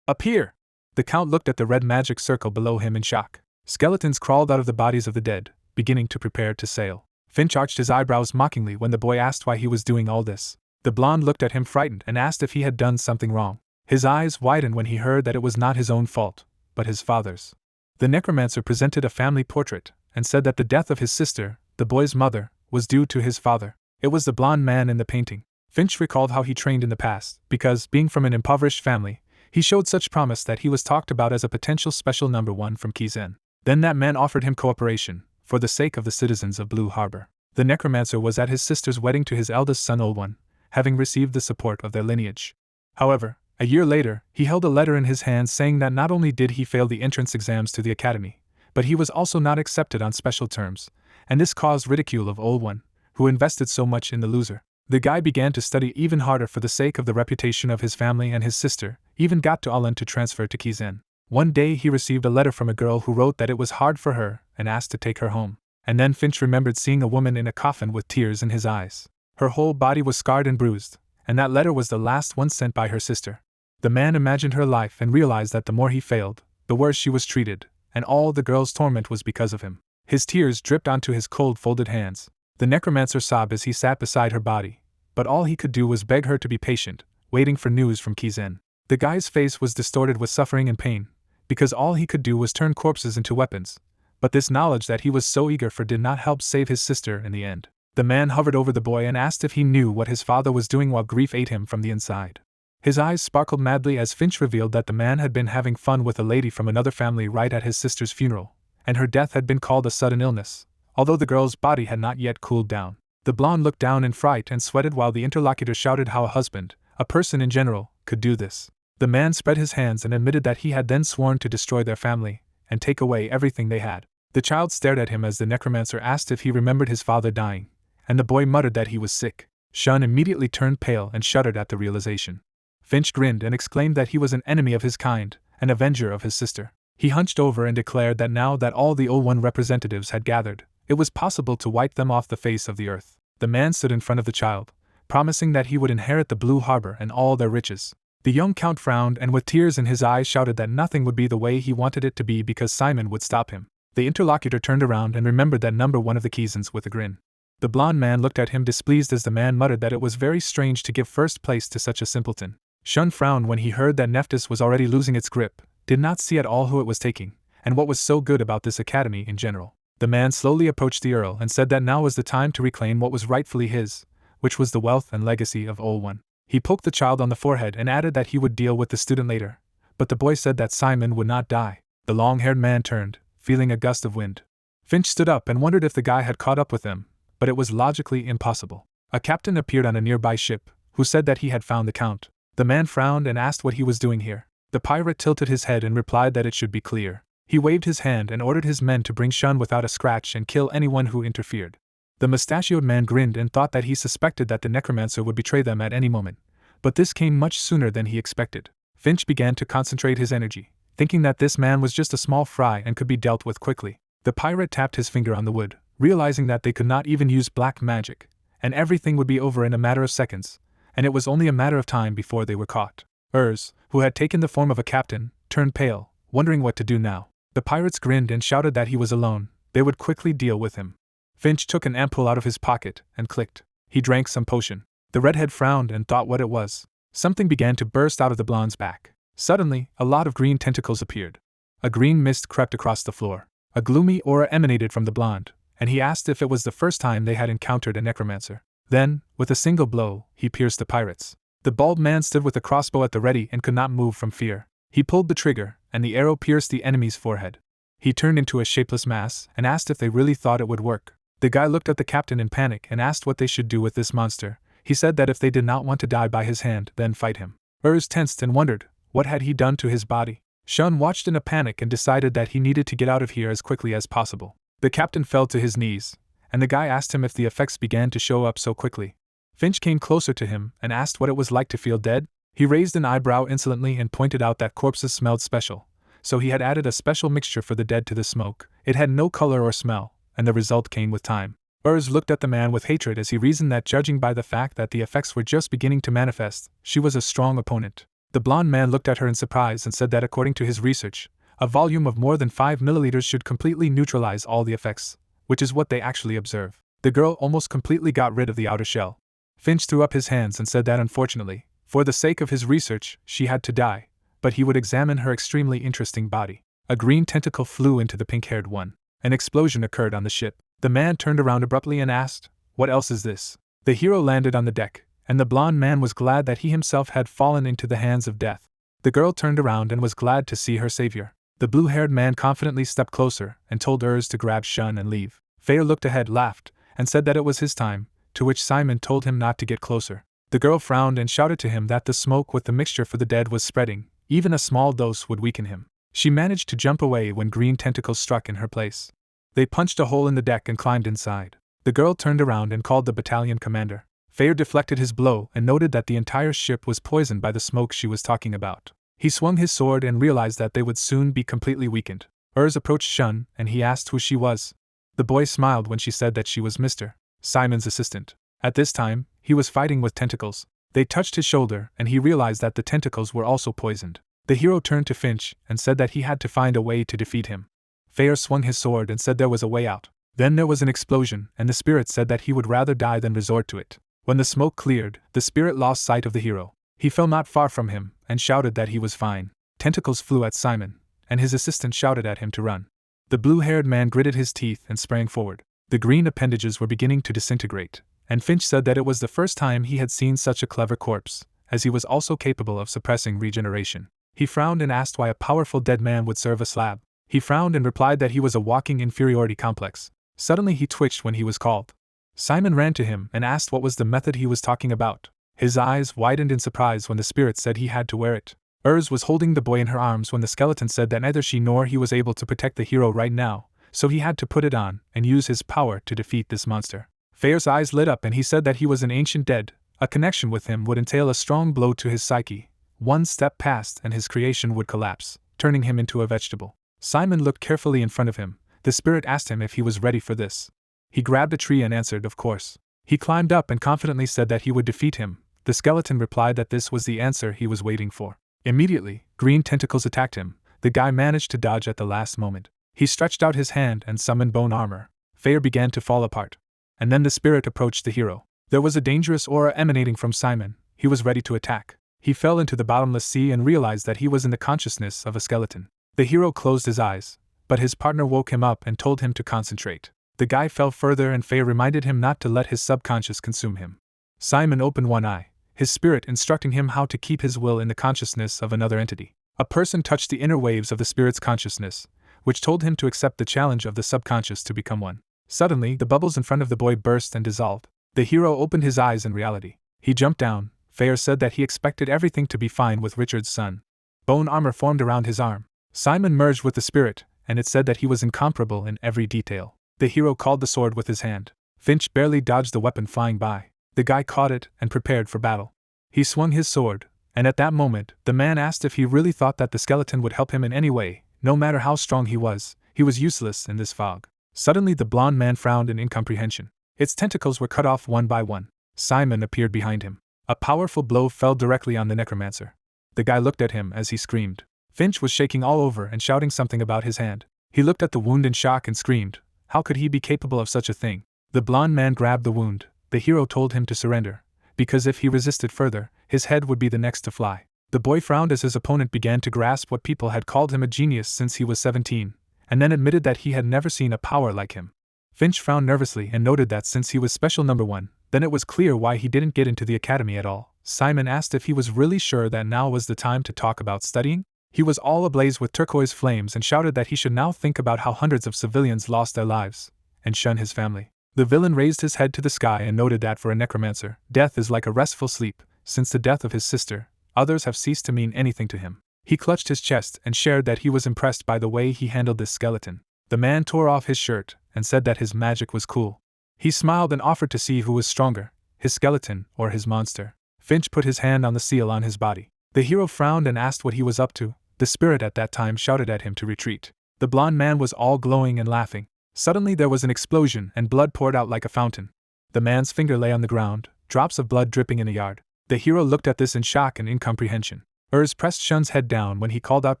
"Up here!" The count looked at the red magic circle below him in shock. Skeletons crawled out of the bodies of the dead, beginning to prepare to sail. Finch arched his eyebrows mockingly when the boy asked why he was doing all this. The blonde looked at him frightened and asked if he had done something wrong. His eyes widened when he heard that it was not his own fault, but his father's. The necromancer presented a family portrait and said that the death of his sister, the boy's mother, was due to his father. It was the blonde man in the painting. Finch recalled how he trained in the past, because, being from an impoverished family, he showed such promise that he was talked about as a potential special number one from Kizen. Then that man offered him cooperation, for the sake of the citizens of Blue Harbor. The necromancer was at his sister's wedding to his eldest son Old One, having received the support of their lineage. However, a year later, he held a letter in his hands saying that not only did he fail the entrance exams to the academy, but he was also not accepted on special terms, and this caused ridicule of Old One, who invested so much in the loser. The guy began to study even harder for the sake of the reputation of his family, and his sister even got to Ulan to transfer to Kizen. One day he received a letter from a girl who wrote that it was hard for her and asked to take her home. And then Finch remembered seeing a woman in a coffin with tears in his eyes. Her whole body was scarred and bruised, and that letter was the last one sent by her sister. The man imagined her life and realized that the more he failed, the worse she was treated, and all the girl's torment was because of him. His tears dripped onto his cold folded hands. The necromancer sobbed as he sat beside her body, but all he could do was beg her to be patient, waiting for news from Kizen. The guy's face was distorted with suffering and pain, because all he could do was turn corpses into weapons, but this knowledge that he was so eager for did not help save his sister in the end. The man hovered over the boy and asked if he knew what his father was doing while grief ate him from the inside. His eyes sparkled madly as Finch revealed that the man had been having fun with a lady from another family right at his sister's funeral, and her death had been called a sudden illness, although the girl's body had not yet cooled down. The blonde looked down in fright and sweated while the interlocutor shouted how a husband, a person in general, could do this. The man spread his hands and admitted that he had then sworn to destroy their family and take away everything they had. The child stared at him as the necromancer asked if he remembered his father dying, and the boy muttered that he was sick. Shun immediately turned pale and shuddered at the realization. Finch grinned and exclaimed that he was an enemy of his kind, an avenger of his sister. He hunched over and declared that now that all the Old One representatives had gathered, it was possible to wipe them off the face of the earth. The man stood in front of the child, promising that he would inherit the Blue Harbor and all their riches. The young count frowned and with tears in his eyes shouted that nothing would be the way he wanted it to be because Simon would stop him. The interlocutor turned around and remembered that number one of the Keyzens with a grin. The blond man looked at him displeased as the man muttered that it was very strange to give first place to such a simpleton. Shun frowned when he heard that Neptus was already losing its grip, did not see at all who it was taking, and what was so good about this academy in general. The man slowly approached the Earl and said that now was the time to reclaim what was rightfully his, which was the wealth and legacy of Ol One. He poked the child on the forehead and added that he would deal with the student later, but the boy said that Simon would not die. The long-haired man turned, feeling a gust of wind. Finch stood up and wondered if the guy had caught up with them, but it was logically impossible. A captain appeared on a nearby ship, who said that he had found the Count. The man frowned and asked what he was doing here. The pirate tilted his head and replied that it should be clear. He waved his hand and ordered his men to bring Shun without a scratch and kill anyone who interfered. The mustachioed man grinned and thought that he suspected that the Necromancer would betray them at any moment, but this came much sooner than he expected. Finch began to concentrate his energy, thinking that this man was just a small fry and could be dealt with quickly. The pirate tapped his finger on the wood, realizing that they could not even use black magic, and everything would be over in a matter of seconds, and it was only a matter of time before they were caught. Urs, who had taken the form of a captain, turned pale, wondering what to do now. The pirates grinned and shouted that he was alone, they would quickly deal with him. Finch took an ampoule out of his pocket and clicked. He drank some potion. The redhead frowned and thought what it was. Something began to burst out of the blonde's back. Suddenly, a lot of green tentacles appeared. A green mist crept across the floor. A gloomy aura emanated from the blonde, and he asked if it was the first time they had encountered a necromancer. Then, with a single blow, he pierced the pirates. The bald man stood with a crossbow at the ready and could not move from fear. He pulled the trigger, and the arrow pierced the enemy's forehead. He turned into a shapeless mass and asked if they really thought it would work. The guy looked at the captain in panic and asked what they should do with this monster. He said that if they did not want to die by his hand, then fight him. Urs tensed and wondered, what had he done to his body? Shun watched in a panic and decided that he needed to get out of here as quickly as possible. The captain fell to his knees, and the guy asked him if the effects began to show up so quickly. Finch came closer to him and asked what it was like to feel dead. He raised an eyebrow insolently and pointed out that corpses smelled special, so he had added a special mixture for the dead to the smoke. It had no color or smell, and the result came with time. Urs looked at the man with hatred as he reasoned that judging by the fact that the effects were just beginning to manifest, she was a strong opponent. The blonde man looked at her in surprise and said that according to his research, a volume of more than 5 milliliters should completely neutralize all the effects, which is what they actually observe. The girl almost completely got rid of the outer shell. Finch threw up his hands and said that unfortunately, for the sake of his research, she had to die, but he would examine her extremely interesting body. A green tentacle flew into the pink-haired one. An explosion occurred on the ship. The man turned around abruptly and asked, "What else is this?" The hero landed on the deck, and the blond man was glad that he himself had fallen into the hands of death. The girl turned around and was glad to see her savior. The blue-haired man confidently stepped closer and told Urs to grab Shun and leave. Fair looked ahead, laughed, and said that it was his time, to which Simon told him not to get closer. The girl frowned and shouted to him that the smoke with the mixture for the dead was spreading. Even a small dose would weaken him. She managed to jump away when green tentacles struck in her place. They punched a hole in the deck and climbed inside. The girl turned around and called the battalion commander. Fair deflected his blow and noted that the entire ship was poisoned by the smoke she was talking about. He swung his sword and realized that they would soon be completely weakened. Urs approached Shun and he asked who she was. The boy smiled when she said that she was Mr. Simon's assistant. At this time, he was fighting with tentacles. They touched his shoulder and he realized that the tentacles were also poisoned. The hero turned to Finch and said that he had to find a way to defeat him. Fair swung his sword and said there was a way out. Then there was an explosion, and the spirit said that he would rather die than resort to it. When the smoke cleared, the spirit lost sight of the hero. He fell not far from him, and shouted that he was fine. Tentacles flew at Simon, and his assistant shouted at him to run. The blue-haired man gritted his teeth and sprang forward. The green appendages were beginning to disintegrate, and Finch said that it was the first time he had seen such a clever corpse, as he was also capable of suppressing regeneration. He frowned and asked why a powerful dead man would serve a slab. He frowned and replied that he was a walking inferiority complex. Suddenly he twitched when he was called. Simon ran to him and asked what was the method he was talking about. His eyes widened in surprise when the spirit said he had to wear it. Urs was holding the boy in her arms when the skeleton said that neither she nor he was able to protect the hero right now, so he had to put it on and use his power to defeat this monster. Fair's eyes lit up and he said that he was an ancient dead. A connection with him would entail a strong blow to his psyche. One step past and his creation would collapse, turning him into a vegetable. Simon looked carefully in front of him. The spirit asked him if he was ready for this. He grabbed a tree and answered, of course. He climbed up and confidently said that he would defeat him. The skeleton replied that this was the answer he was waiting for. Immediately, green tentacles attacked him. The guy managed to dodge at the last moment. He stretched out his hand and summoned bone armor. Fire began to fall apart. And then the spirit approached the hero. There was a dangerous aura emanating from Simon. He was ready to attack. He fell into the bottomless sea and realized that he was in the consciousness of a skeleton. The hero closed his eyes, but his partner woke him up and told him to concentrate. The guy fell further and Faye reminded him not to let his subconscious consume him. Simon opened one eye, his spirit instructing him how to keep his will in the consciousness of another entity. A person touched the inner waves of the spirit's consciousness, which told him to accept the challenge of the subconscious to become one. Suddenly, the bubbles in front of the boy burst and dissolved. The hero opened his eyes in reality. He jumped down. Faye said that he expected everything to be fine with Richard's son. Bone armor formed around his arm. Simon merged with the spirit, and it said that he was incomparable in every detail. The hero called the sword with his hand. Finch barely dodged the weapon flying by. The guy caught it and prepared for battle. He swung his sword, and at that moment, the man asked if he really thought that the skeleton would help him in any way. No matter how strong he was useless in this fog. Suddenly the blond man frowned in incomprehension. Its tentacles were cut off one by one. Simon appeared behind him. A powerful blow fell directly on the Necromancer. The guy looked at him as he screamed. Finch was shaking all over and shouting something about his hand. He looked at the wound in shock and screamed. How could he be capable of such a thing? The blond man grabbed the wound. The hero told him to surrender, because if he resisted further, his head would be the next to fly. The boy frowned as his opponent began to grasp what people had called him a genius since he was 17, and then admitted that he had never seen a power like him. Finch frowned nervously and noted that since he was special number 1, then it was clear why he didn't get into the academy at all. Simon asked if he was really sure that now was the time to talk about studying. He was all ablaze with turquoise flames and shouted that he should now think about how hundreds of civilians lost their lives, and shun his family. The villain raised his head to the sky and noted that for a necromancer, death is like a restful sleep. Since the death of his sister, others have ceased to mean anything to him. He clutched his chest and shared that he was impressed by the way he handled this skeleton. The man tore off his shirt and said that his magic was cool. He smiled and offered to see who was stronger, his skeleton or his monster. Finch put his hand on the seal on his body. The hero frowned and asked what he was up to. The spirit at that time shouted at him to retreat. The blond man was all glowing and laughing. Suddenly there was an explosion and blood poured out like a fountain. The man's finger lay on the ground, drops of blood dripping in a yard. The hero looked at this in shock and incomprehension. Pressed Shun's head down when he called out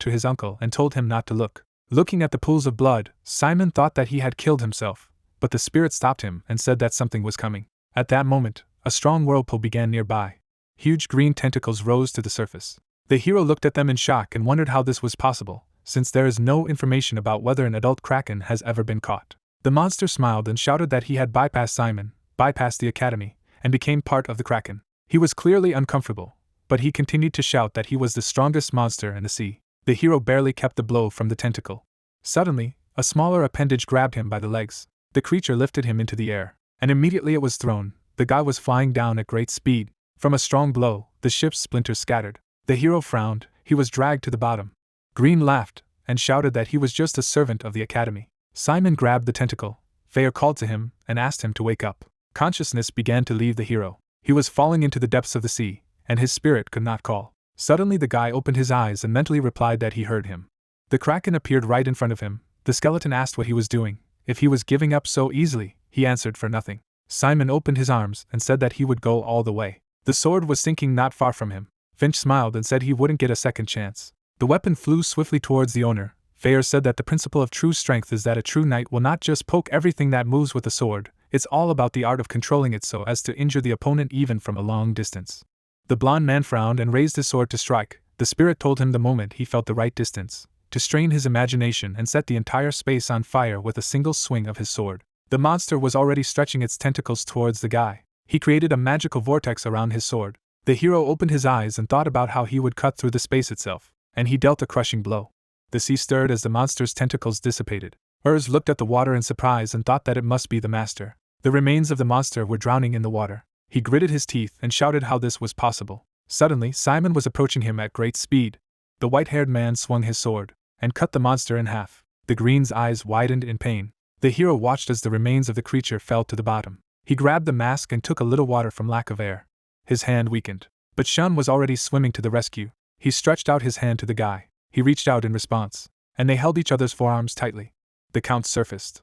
to his uncle and told him not to look. Looking at the pools of blood, Simon thought that he had killed himself, but the spirit stopped him and said that something was coming. At that moment, a strong whirlpool began nearby. Huge green tentacles rose to the surface. The hero looked at them in shock and wondered how this was possible, since there is no information about whether an adult kraken has ever been caught. The monster smiled and shouted that he had bypassed Simon, bypassed the academy, and became part of the kraken. He was clearly uncomfortable, but he continued to shout that he was the strongest monster in the sea. The hero barely kept the blow from the tentacle. Suddenly, a smaller appendage grabbed him by the legs. The creature lifted him into the air, and immediately it was thrown. The guy was flying down at great speed. From a strong blow, the ship's splinters scattered. The hero frowned. He was dragged to the bottom. Green laughed and shouted that he was just a servant of the academy. Simon grabbed the tentacle. Faye called to him and asked him to wake up. Consciousness began to leave the hero. He was falling into the depths of the sea, and his spirit could not call. Suddenly the guy opened his eyes and mentally replied that he heard him. The kraken appeared right in front of him. The skeleton asked what he was doing. If he was giving up so easily, he answered for nothing. Simon opened his arms and said that he would go all the way. The sword was sinking not far from him. Finch smiled and said he wouldn't get a second chance. The weapon flew swiftly towards the owner. Faye said that the principle of true strength is that a true knight will not just poke everything that moves with a sword. It's all about the art of controlling it so as to injure the opponent even from a long distance. The blond man frowned and raised his sword to strike. The spirit told him the moment he felt the right distance, to strain his imagination and set the entire space on fire with a single swing of his sword. The monster was already stretching its tentacles towards the guy. He created a magical vortex around his sword. The hero opened his eyes and thought about how he would cut through the space itself, and he dealt a crushing blow. The sea stirred as the monster's tentacles dissipated. Looked at the water in surprise and thought that it must be the master. The remains of the monster were drowning in the water. He gritted his teeth and shouted how this was possible. Suddenly, Simon was approaching him at great speed. The white-haired man swung his sword and cut the monster in half. The green's eyes widened in pain. The hero watched as the remains of the creature fell to the bottom. He grabbed the mask and took a little water from lack of air. His hand weakened, but Shun was already swimming to the rescue. He stretched out his hand to the guy. He reached out in response, and they held each other's forearms tightly. The count surfaced.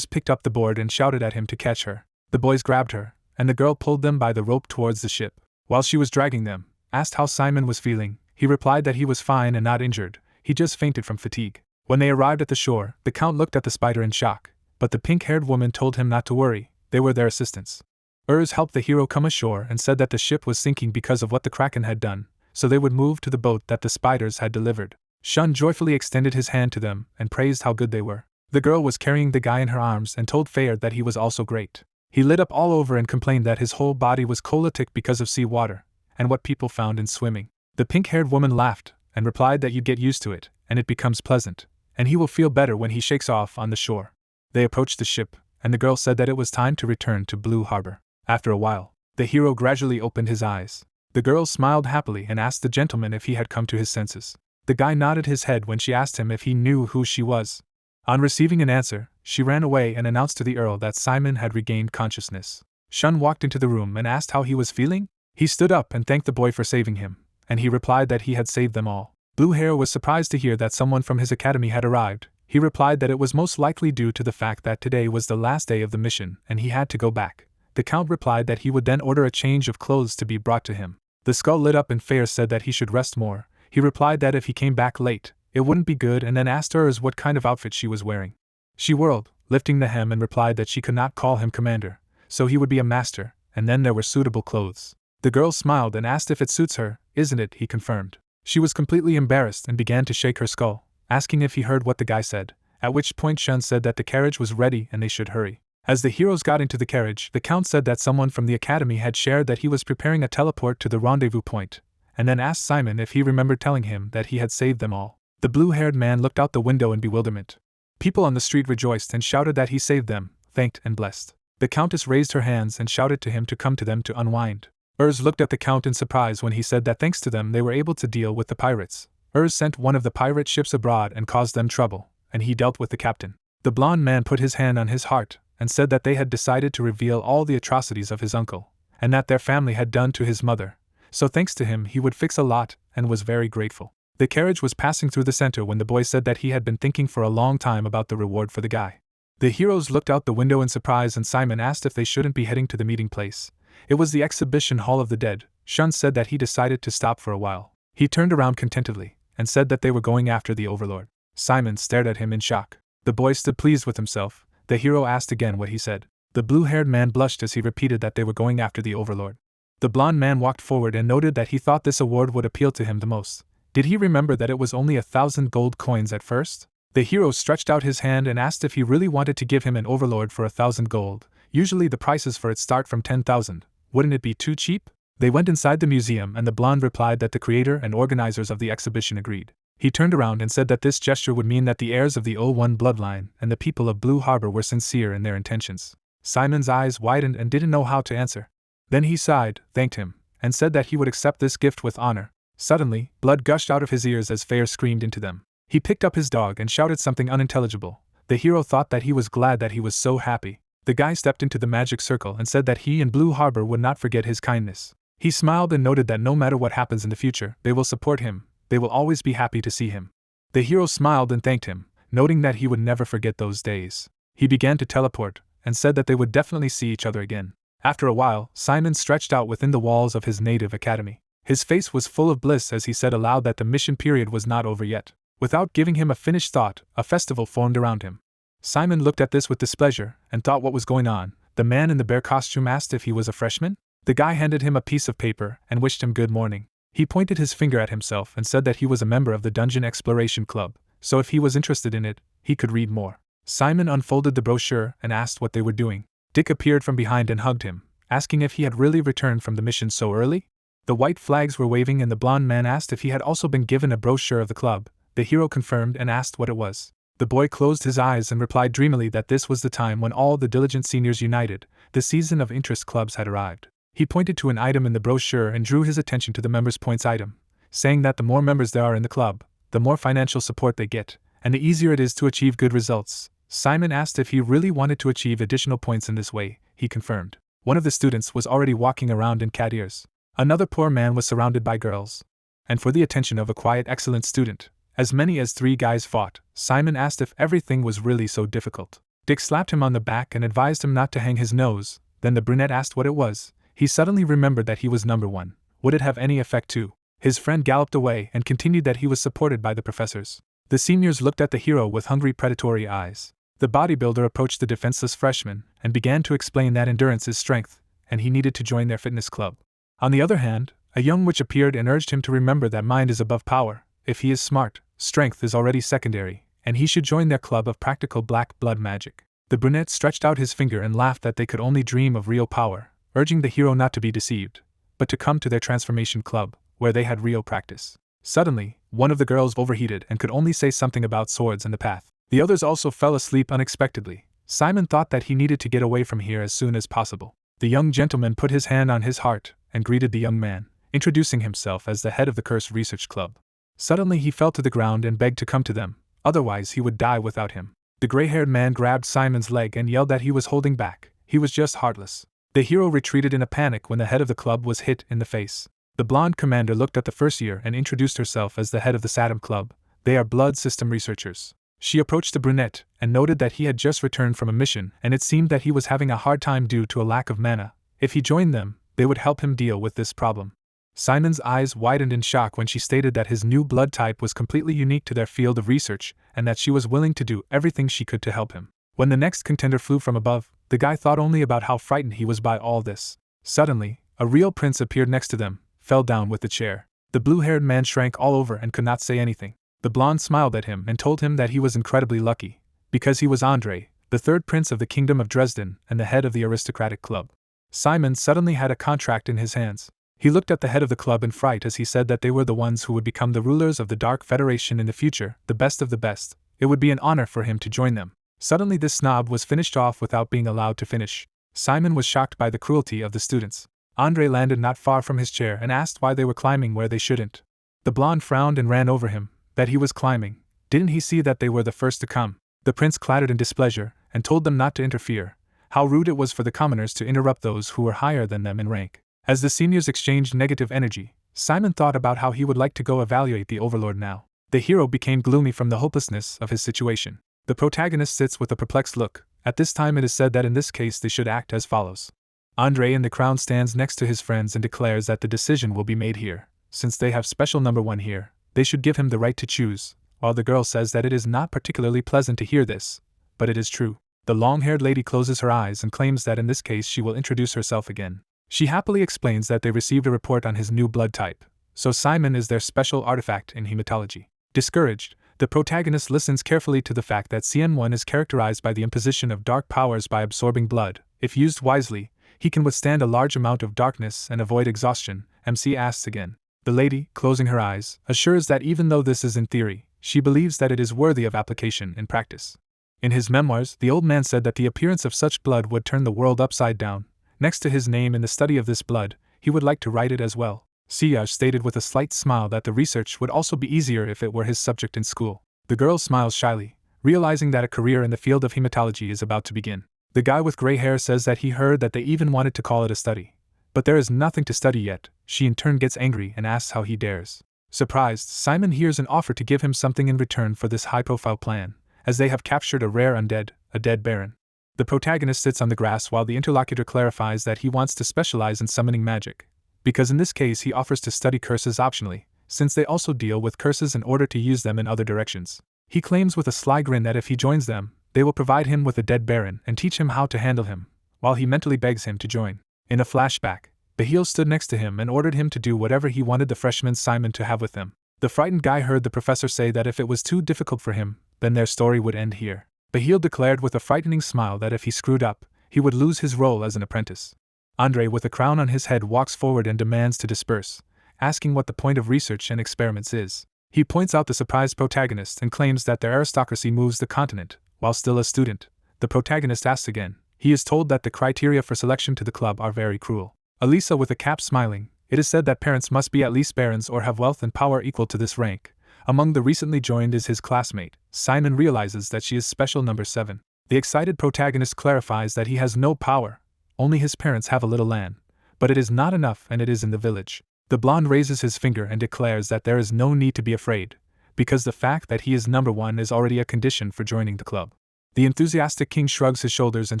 Picked up the board and shouted at him to catch her. The boys grabbed her, and the girl pulled them by the rope towards the ship. While she was dragging them, asked how Simon was feeling. He replied that he was fine and not injured. He just fainted from fatigue. When they arrived at the shore, the Count looked at the spider in shock, but the pink-haired woman told him not to worry, they were their assistants. Urs helped the hero come ashore and said that the ship was sinking because of what the Kraken had done, so they would move to the boat that the spiders had delivered. Shun joyfully extended his hand to them and praised how good they were. The girl was carrying the guy in her arms and told Feyre that he was also great. He lit up all over and complained that his whole body was colitic because of sea water, and what people found in swimming. The pink-haired woman laughed and replied that you get used to it, and it becomes pleasant, and he will feel better when he shakes off on the shore. They approached the ship, and the girl said that it was time to return to Blue Harbor. After a while, the hero gradually opened his eyes. The girl smiled happily and asked the gentleman if he had come to his senses. The guy nodded his head when she asked him if he knew who she was. On receiving an answer, she ran away and announced to the Earl that Simon had regained consciousness. Shun walked into the room and asked how he was feeling. He stood up and thanked the boy for saving him, and he replied that he had saved them all. Blue Hair was surprised to hear that someone from his academy had arrived. He replied that it was most likely due to the fact that today was the last day of the mission and he had to go back. The Count replied that he would then order a change of clothes to be brought to him. The skull lit up and Feyre said that he should rest more. He replied that if he came back late, it wouldn't be good, and then asked Urs what kind of outfit she was wearing. She whirled, lifting the hem, and replied that she could not call him commander, so he would be a master, and then there were suitable clothes. The girl smiled and asked if it suits her. Isn't it? He confirmed. She was completely embarrassed and began to shake her skull, asking if he heard what the guy said, at which point Shun said that the carriage was ready and they should hurry. As the heroes got into the carriage, the Count said that someone from the academy had shared that he was preparing a teleport to the rendezvous point, and then asked Simon if he remembered telling him that he had saved them all. The blue-haired man looked out the window in bewilderment. People on the street rejoiced and shouted that he saved them, thanked and blessed. The Countess raised her hands and shouted to him to come to them to unwind. Urs looked at the Count in surprise when he said that thanks to them they were able to deal with the pirates. Urs sent one of the pirate ships abroad and caused them trouble, and he dealt with the captain. The blonde man put his hand on his heart and said that they had decided to reveal all the atrocities of his uncle, and that their family had done to his mother, so thanks to him he would fix a lot, and was very grateful. The carriage was passing through the center when the boy said that he had been thinking for a long time about the reward for the guy. The heroes looked out the window in surprise and Simon asked if they shouldn't be heading to the meeting place. It was the exhibition hall of the dead. Shun said that he decided to stop for a while. He turned around contentedly, and said that they were going after the Overlord. Simon stared at him in shock. The boy stood pleased with himself. The hero asked again what he said. The blue-haired man blushed as he repeated that they were going after the Overlord. The blonde man walked forward and noted that he thought this award would appeal to him the most. Did he remember that it was only 1,000 gold coins at first? The hero stretched out his hand and asked if he really wanted to give him an Overlord for 1,000 gold. Usually the prices for it start from 10,000. Wouldn't it be too cheap? They went inside the museum and the blonde replied that the creator and organizers of the exhibition agreed. He turned around and said that this gesture would mean that the heirs of the 01 bloodline and the people of Blue Harbor were sincere in their intentions. Simon's eyes widened and didn't know how to answer. Then he sighed, thanked him, and said that he would accept this gift with honor. Suddenly, blood gushed out of his ears as Feyre screamed into them. He picked up his dog and shouted something unintelligible. The hero thought that he was glad that he was so happy. The guy stepped into the magic circle and said that he and Blue Harbor would not forget his kindness. He smiled and noted that no matter what happens in the future, they will support him. They will always be happy to see him. The hero smiled and thanked him, noting that he would never forget those days. He began to teleport, and said that they would definitely see each other again. After a while, Simon stretched out within the walls of his native academy. His face was full of bliss as he said aloud that the mission period was not over yet. Without giving him a finished thought, a festival formed around him. Simon looked at this with displeasure, and thought what was going on. The man in the bear costume asked if he was a freshman. The guy handed him a piece of paper, and wished him good morning. He pointed his finger at himself and said that he was a member of the Dungeon Exploration Club, so if he was interested in it, he could read more. Simon unfolded the brochure and asked what they were doing. Dick appeared from behind and hugged him, asking if he had really returned from the mission so early. The white flags were waving and the blonde man asked if he had also been given a brochure of the club. The hero confirmed and asked what it was. The boy closed his eyes and replied dreamily that this was the time when all the diligent seniors united. The season of interest clubs had arrived. He pointed to an item in the brochure and drew his attention to the members' points item, saying that the more members there are in the club, the more financial support they get, and the easier it is to achieve good results. Simon asked if he really wanted to achieve additional points in this way. He confirmed. One of the students was already walking around in cat ears. Another poor man was surrounded by girls. And for the attention of a quiet, excellent student, as many as 3 guys fought. Simon asked if everything was really so difficult. Dick slapped him on the back and advised him not to hang his nose. Then the brunette asked what it was. He suddenly remembered that he was number 1. Would it have any effect too? His friend galloped away and continued that he was supported by the professors. The seniors looked at the hero with hungry predatory eyes. The bodybuilder approached the defenseless freshman and began to explain that endurance is strength, and he needed to join their fitness club. On the other hand, a young witch appeared and urged him to remember that mind is above power. If he is smart, strength is already secondary, and he should join their club of practical black blood magic. The brunette stretched out his finger and laughed that they could only dream of real power, urging the hero not to be deceived, but to come to their transformation club, where they had real practice. Suddenly, one of the girls overheated and could only say something about swords and the path. The others also fell asleep unexpectedly. Simon thought that he needed to get away from here as soon as possible. The young gentleman put his hand on his heart and greeted the young man, introducing himself as the head of the Curse Research Club. Suddenly he fell to the ground and begged to come to them, otherwise he would die without him. The gray-haired man grabbed Simon's leg and yelled that he was holding back. He was just heartless. The hero retreated in a panic when the head of the club was hit in the face. The blonde commander looked at the first year and introduced herself as the head of the Saddam Club. They are blood system researchers. She approached the brunette and noted that he had just returned from a mission, and it seemed that he was having a hard time due to a lack of mana. If he joined them, they would help him deal with this problem. Simon's eyes widened in shock when she stated that his new blood type was completely unique to their field of research and that she was willing to do everything she could to help him. When the next contender flew from above, the guy thought only about how frightened he was by all this. Suddenly, a real prince appeared next to them, fell down with the chair. The blue-haired man shrank all over and could not say anything. The blonde smiled at him and told him that he was incredibly lucky, because he was Andrei, the third prince of the Kingdom of Dresden and the head of the aristocratic club. Simon suddenly had a contract in his hands. He looked at the head of the club in fright as he said that they were the ones who would become the rulers of the Dark Federation in the future, the best of the best. It would be an honor for him to join them. Suddenly this snob was finished off without being allowed to finish. Simon was shocked by the cruelty of the students. Andrei landed not far from his chair and asked why they were climbing where they shouldn't. The blonde frowned and ran over him. That he was climbing. Didn't he see that they were the first to come? The prince clattered in displeasure and told them not to interfere. How rude it was for the commoners to interrupt those who were higher than them in rank. As the seniors exchanged negative energy, Simon thought about how he would like to go evaluate the overlord now. The hero became gloomy from the hopelessness of his situation. The protagonist sits with a perplexed look. At this time it is said that in this case they should act as follows. Andrei in the crown stands next to his friends and declares that the decision will be made here. Since they have special number 1 here, they should give him the right to choose, while the girl says that it is not particularly pleasant to hear this, but it is true. The long-haired lady closes her eyes and claims that in this case she will introduce herself again. She happily explains that they received a report on his new blood type, so Simon is their special artifact in hematology. Discouraged, the protagonist listens carefully to the fact that CN1 is characterized by the imposition of dark powers by absorbing blood. If used wisely, he can withstand a large amount of darkness and avoid exhaustion. MC asks again. The lady, closing her eyes, assures that even though this is in theory, she believes that it is worthy of application in practice. In his memoirs, the old man said that the appearance of such blood would turn the world upside down. Next to his name in the study of this blood, he would like to write it as well. Siyaj stated with a slight smile that the research would also be easier if it were his subject in school. The girl smiles shyly, realizing that a career in the field of hematology is about to begin. The guy with gray hair says that he heard that they even wanted to call it a study. But there is nothing to study yet. She in turn gets angry and asks how he dares. Surprised, Simon hears an offer to give him something in return for this high-profile plan, as they have captured a rare undead, a dead baron. The protagonist sits on the grass while the interlocutor clarifies that he wants to specialize in summoning magic, because in this case he offers to study curses optionally, since they also deal with curses in order to use them in other directions. He claims with a sly grin that if he joins them, they will provide him with a dead baron and teach him how to handle him, while he mentally begs him to join. In a flashback, Bahil stood next to him and ordered him to do whatever he wanted the freshman Simon to have with him. The frightened guy heard the professor say that if it was too difficult for him, then their story would end here. Bahil declared with a frightening smile that if he screwed up, he would lose his role as an apprentice. Andrei with a crown on his head walks forward and demands to disperse, asking what the point of research and experiments is. He points out the surprised protagonist and claims that their aristocracy moves the continent, while still a student. The protagonist asks again. He is told that the criteria for selection to the club are very cruel. Elisa with a cap smiling, it is said that parents must be at least barons or have wealth and power equal to this rank. Among the recently joined is his classmate. Simon realizes that she is special number 7. The excited protagonist clarifies that he has no power, only his parents have a little land, but it is not enough and it is in the village. The blonde raises his finger and declares that there is no need to be afraid, because the fact that he is number 1 is already a condition for joining the club. The enthusiastic king shrugs his shoulders and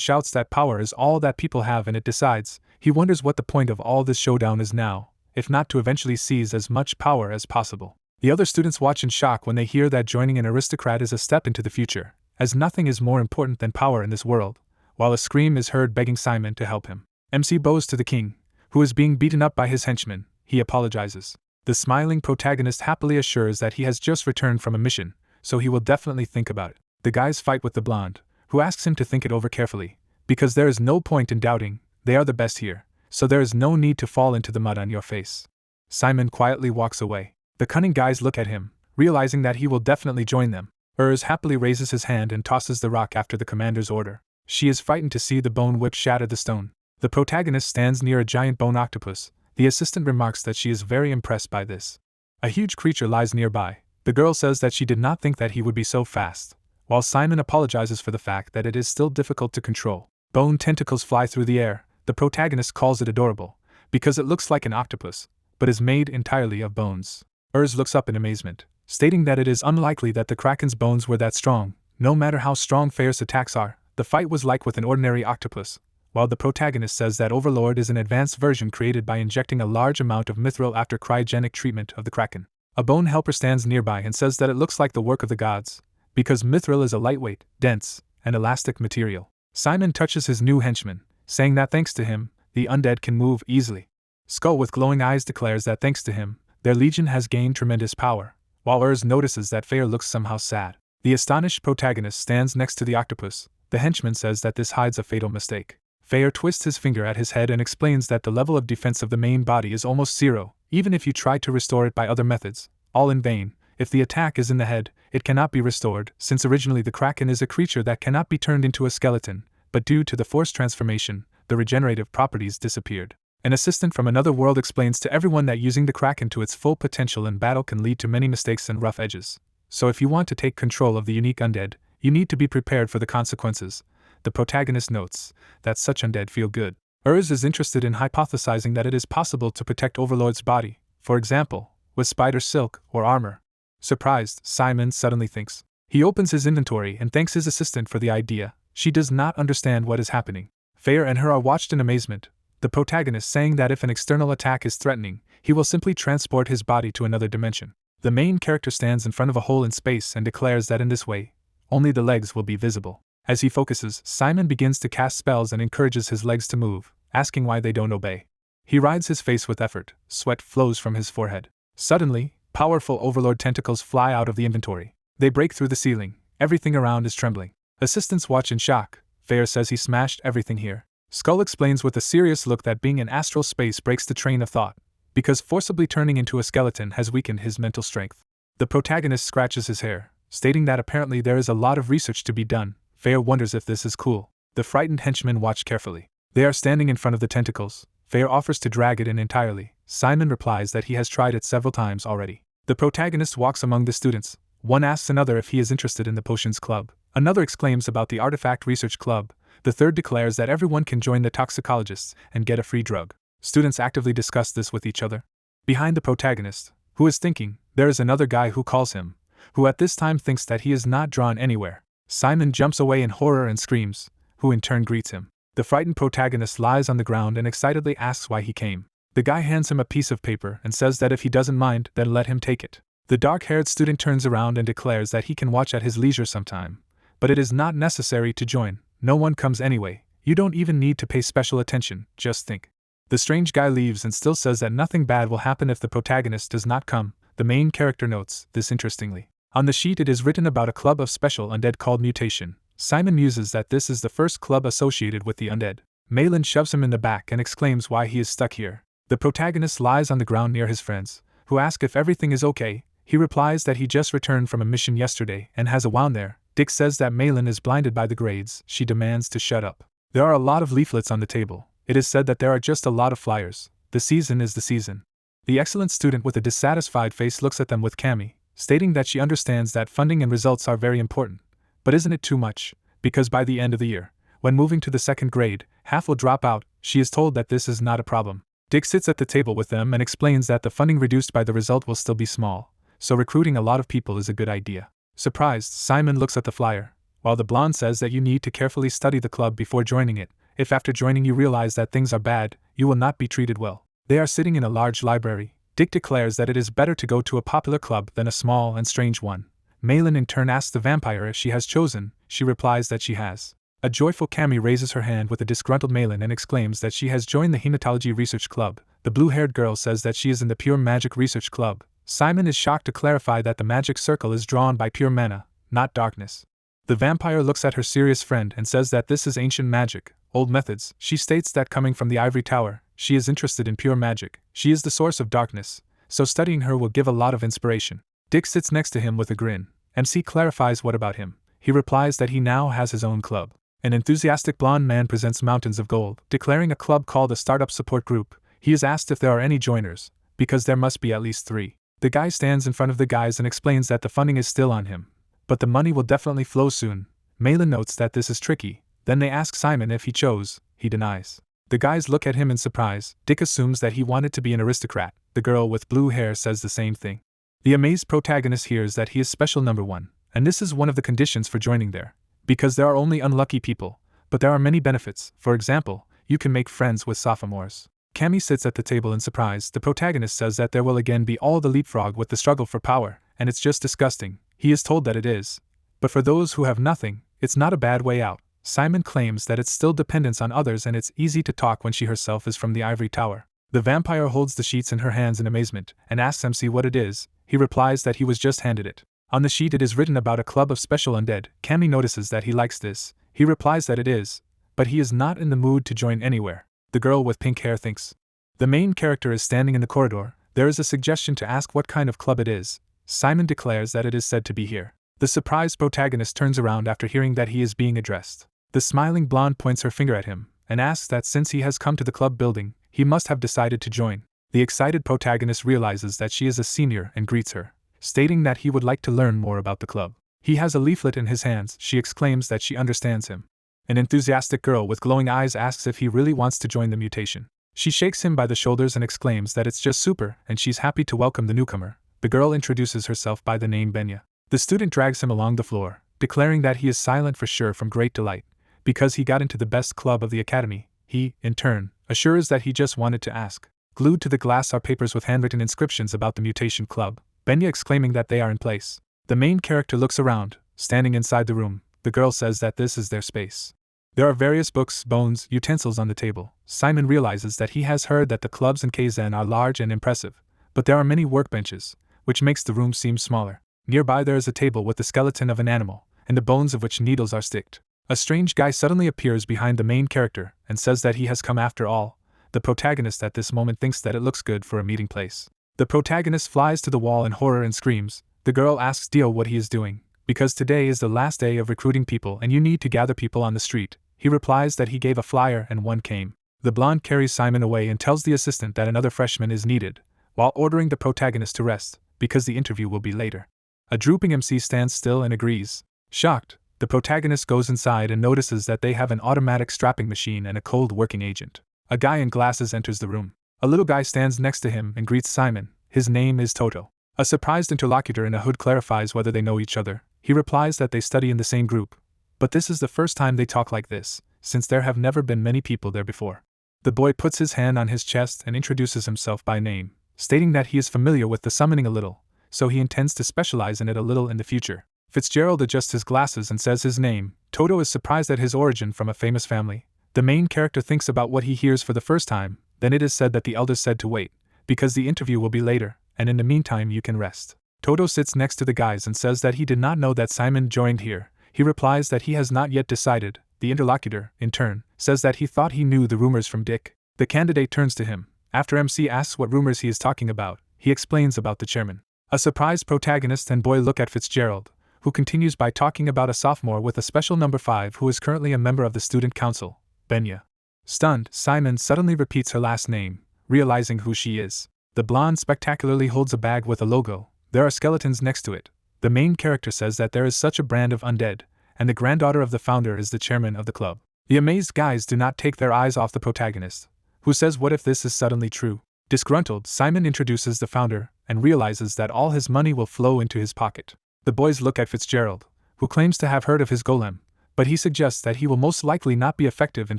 shouts that power is all that people have, and it decides. He wonders what the point of all this showdown is now, if not to eventually seize as much power as possible. The other students watch in shock when they hear that joining an aristocrat is a step into the future, as nothing is more important than power in this world, while a scream is heard begging Simon to help him. MC bows to the king, who is being beaten up by his henchmen. He apologizes. The smiling protagonist happily assures that he has just returned from a mission, so he will definitely think about it. The guys fight with the blonde, who asks him to think it over carefully, because there is no point in doubting, they are the best here, so there is no need to fall into the mud on your face. Simon quietly walks away. The cunning guys look at him, realizing that he will definitely join them. Happily raises his hand and tosses the rock after the commander's order. She is frightened to see the bone whip shatter the stone. The protagonist stands near a giant bone octopus. The assistant remarks that she is very impressed by this. A huge creature lies nearby. The girl says that she did not think that he would be so fast, while Simon apologizes for the fact that it is still difficult to control. Bone tentacles fly through the air. The protagonist calls it adorable, because it looks like an octopus, but is made entirely of bones. Looks up in amazement, stating that it is unlikely that the Kraken's bones were that strong. No matter how strong Fair's attacks are, the fight was like with an ordinary octopus, while the protagonist says that Overlord is an advanced version created by injecting a large amount of mithril after cryogenic treatment of the Kraken. A bone helper stands nearby and says that it looks like the work of the gods, because mithril is a lightweight, dense, and elastic material. Simon touches his new henchman, saying that thanks to him, the undead can move easily. Skull with glowing eyes declares that thanks to him, their legion has gained tremendous power, while notices that Fair looks somehow sad. The astonished protagonist stands next to the octopus. The henchman says that this hides a fatal mistake. Fair twists his finger at his head and explains that the level of defense of the main body is almost zero, even if you try to restore it by other methods, all in vain. If the attack is in the head, it cannot be restored, since originally the Kraken is a creature that cannot be turned into a skeleton, but due to the forced transformation, the regenerative properties disappeared. An assistant from another world explains to everyone that using the Kraken to its full potential in battle can lead to many mistakes and rough edges. So if you want to take control of the unique undead, you need to be prepared for the consequences. The protagonist notes that such undead feel good. Is interested in hypothesizing that it is possible to protect Overlord's body, for example, with spider silk or armor. Surprised, Simon suddenly thinks. He opens his inventory and thanks his assistant for the idea. She does not understand what is happening. Fair and her are watched in amazement. The protagonist saying that if an external attack is threatening, he will simply transport his body to another dimension. The main character stands in front of a hole in space and declares that in this way, only the legs will be visible. As he focuses, Simon begins to cast spells and encourages his legs to move, asking why they don't obey. He rides his face with effort. Sweat flows from his forehead. Suddenly, powerful Overlord tentacles fly out of the inventory. They break through the ceiling. Everything around is trembling. Assistants watch in shock. Fair says he smashed everything here. Skull explains with a serious look that being in astral space breaks the train of thought, because forcibly turning into a skeleton has weakened his mental strength. The protagonist scratches his hair, stating that apparently there is a lot of research to be done. Fair wonders if this is cool. The frightened henchmen watch carefully. They are standing in front of the tentacles. Fair offers to drag it in entirely. Simon replies that he has tried it several times already. The protagonist walks among the students. One asks another if he is interested in the potions club. Another exclaims about the artifact research club. The third declares that everyone can join the toxicologists and get a free drug. Students actively discuss this with each other. Behind the protagonist, who is thinking, there is another guy who calls him, who at this time thinks that he is not drawn anywhere. Simon jumps away in horror and screams, who in turn greets him. The frightened protagonist lies on the ground and excitedly asks why he came. The guy hands him a piece of paper and says that if he doesn't mind, then let him take it. The dark-haired student turns around and declares that he can watch at his leisure sometime, but it is not necessary to join. No one comes anyway. You don't even need to pay special attention, just think. The strange guy leaves and still says that nothing bad will happen if the protagonist does not come. The main character notes this interestingly. On the sheet it is written about a club of special undead called Mutation. Simon muses that this is the first club associated with the undead. Malin shoves him in the back and exclaims why he is stuck here. The protagonist lies on the ground near his friends, who ask if everything is okay. He replies that he just returned from a mission yesterday and has a wound there. Dick says that Malin is blinded by the grades. She demands to shut up. There are a lot of leaflets on the table. It is said that there are just a lot of flyers. The season is the season. The excellent student with a dissatisfied face looks at them with Cammy, stating that she understands that funding and results are very important. But isn't it too much? Because by the end of the year, when moving to the second grade, half will drop out. She is told that this is not a problem. Dick sits at the table with them and explains that the funding reduced by the result will still be small, so recruiting a lot of people is a good idea. Surprised, Simon looks at the flyer, while the blonde says that you need to carefully study the club before joining it. If after joining you realize that things are bad, you will not be treated well. They are sitting in a large library. Dick declares that it is better to go to a popular club than a small and strange one. Malin in turn asks the vampire if she has chosen. She replies that she has. A joyful Cammy raises her hand with a disgruntled Malin and exclaims that she has joined the Hematology Research Club. The blue-haired girl says that she is in the Pure Magic Research Club. Simon is shocked to clarify that the magic circle is drawn by pure mana, not darkness. The vampire looks at her serious friend and says that this is ancient magic, old methods. She states that coming from the Ivory Tower, she is interested in pure magic. She is the source of darkness, so studying her will give a lot of inspiration. Dick sits next to him with a grin. MC clarifies what about him. He replies that he now has his own club. An enthusiastic blonde man presents Mountains of Gold, declaring a club called a Startup Support Group. He is asked if there are any joiners, because there must be at least 3. The guy stands in front of the guys and explains that the funding is still on him, but the money will definitely flow soon. Malin notes that this is tricky. Then they ask Simon if he chose. He denies. The guys look at him in surprise. Dick assumes that he wanted to be an aristocrat. The girl with blue hair says the same thing. The amazed protagonist hears that he is special number 1, and this is one of the conditions for joining there. Because there are only unlucky people, but there are many benefits. For example, you can make friends with sophomores. Cammy sits at the table in surprise. The protagonist says that there will again be all the leapfrog with the struggle for power, and it's just disgusting. He is told that it is. But for those who have nothing, it's not a bad way out. Simon claims that it's still dependence on others and it's easy to talk when she herself is from the Ivory Tower. The vampire holds the sheets in her hands in amazement and asks MC what it is. He replies that he was just handed it. On the sheet it is written about a club of special undead. Cammy notices that he likes this. He replies that it is, but he is not in the mood to join anywhere. The girl with pink hair thinks. The main character is standing in the corridor. There is a suggestion to ask what kind of club it is. Simon declares that it is said to be here. The surprised protagonist turns around after hearing that he is being addressed. The smiling blonde points her finger at him and asks that since he has come to the club building, he must have decided to join. The excited protagonist realizes that she is a senior and greets her, stating that he would like to learn more about the club. He has a leaflet in his hands. She exclaims that she understands him. An enthusiastic girl with glowing eyes asks if he really wants to join the mutation. She shakes him by the shoulders and exclaims that it's just super and she's happy to welcome the newcomer. The girl introduces herself by the name Benya. The student drags him along the floor, declaring that he is silent for sure from great delight, because he got into the best club of the academy. He, in turn, assures that he just wanted to ask. Glued to the glass are papers with handwritten inscriptions about the mutation club, Benya exclaiming that they are in place. The main character looks around, standing inside the room. The girl says that this is their space. There are various books, bones, utensils on the table. Simon realizes that he has heard that the clubs in Keyzen are large and impressive, but there are many workbenches, which makes the room seem smaller. Nearby there is a table with the skeleton of an animal, and the bones of which needles are sticked. A strange guy suddenly appears behind the main character and says that he has come after all. The protagonist at this moment thinks that it looks good for a meeting place. The protagonist flies to the wall in horror and screams. The girl asks Dio what he is doing, because today is the last day of recruiting people and you need to gather people on the street. He replies that he gave a flyer and one came. The blonde carries Simon away and tells the assistant that another freshman is needed, while ordering the protagonist to rest, because the interview will be later. A drooping MC stands still and agrees. Shocked, the protagonist goes inside and notices that they have an automatic strapping machine and a cold working agent. A guy in glasses enters the room. A little guy stands next to him and greets Simon. His name is Toto. A surprised interlocutor in a hood clarifies whether they know each other. He replies that they study in the same group. But this is the first time they talk like this, since there have never been many people there before. The boy puts his hand on his chest and introduces himself by name, stating that he is familiar with the summoning a little, so he intends to specialize in it a little in the future. Fitzgerald adjusts his glasses and says his name. Toto is surprised at his origin from a famous family. The main character thinks about what he hears for the first time. Then it is said that the elders said to wait, because the interview will be later, and in the meantime you can rest. Toto sits next to the guys and says that he did not know that Simon joined here. He replies that he has not yet decided. The interlocutor, in turn, says that he thought he knew the rumors from Dick. The candidate turns to him. After MC asks what rumors he is talking about, he explains about the chairman. A surprised protagonist and boy look at Fitzgerald, who continues by talking about a sophomore with a special number 5 who is currently a member of the student council, Benya. Stunned, Simon suddenly repeats her last name, realizing who she is. The blonde spectacularly holds a bag with a logo. There are skeletons next to it. The main character says that there is such a brand of undead, and the granddaughter of the founder is the chairman of the club. The amazed guys do not take their eyes off the protagonist, who says what if this is suddenly true. Disgruntled, Simon introduces the founder and realizes that all his money will flow into his pocket. The boys look at Fitzgerald, who claims to have heard of his golem, but he suggests that he will most likely not be effective in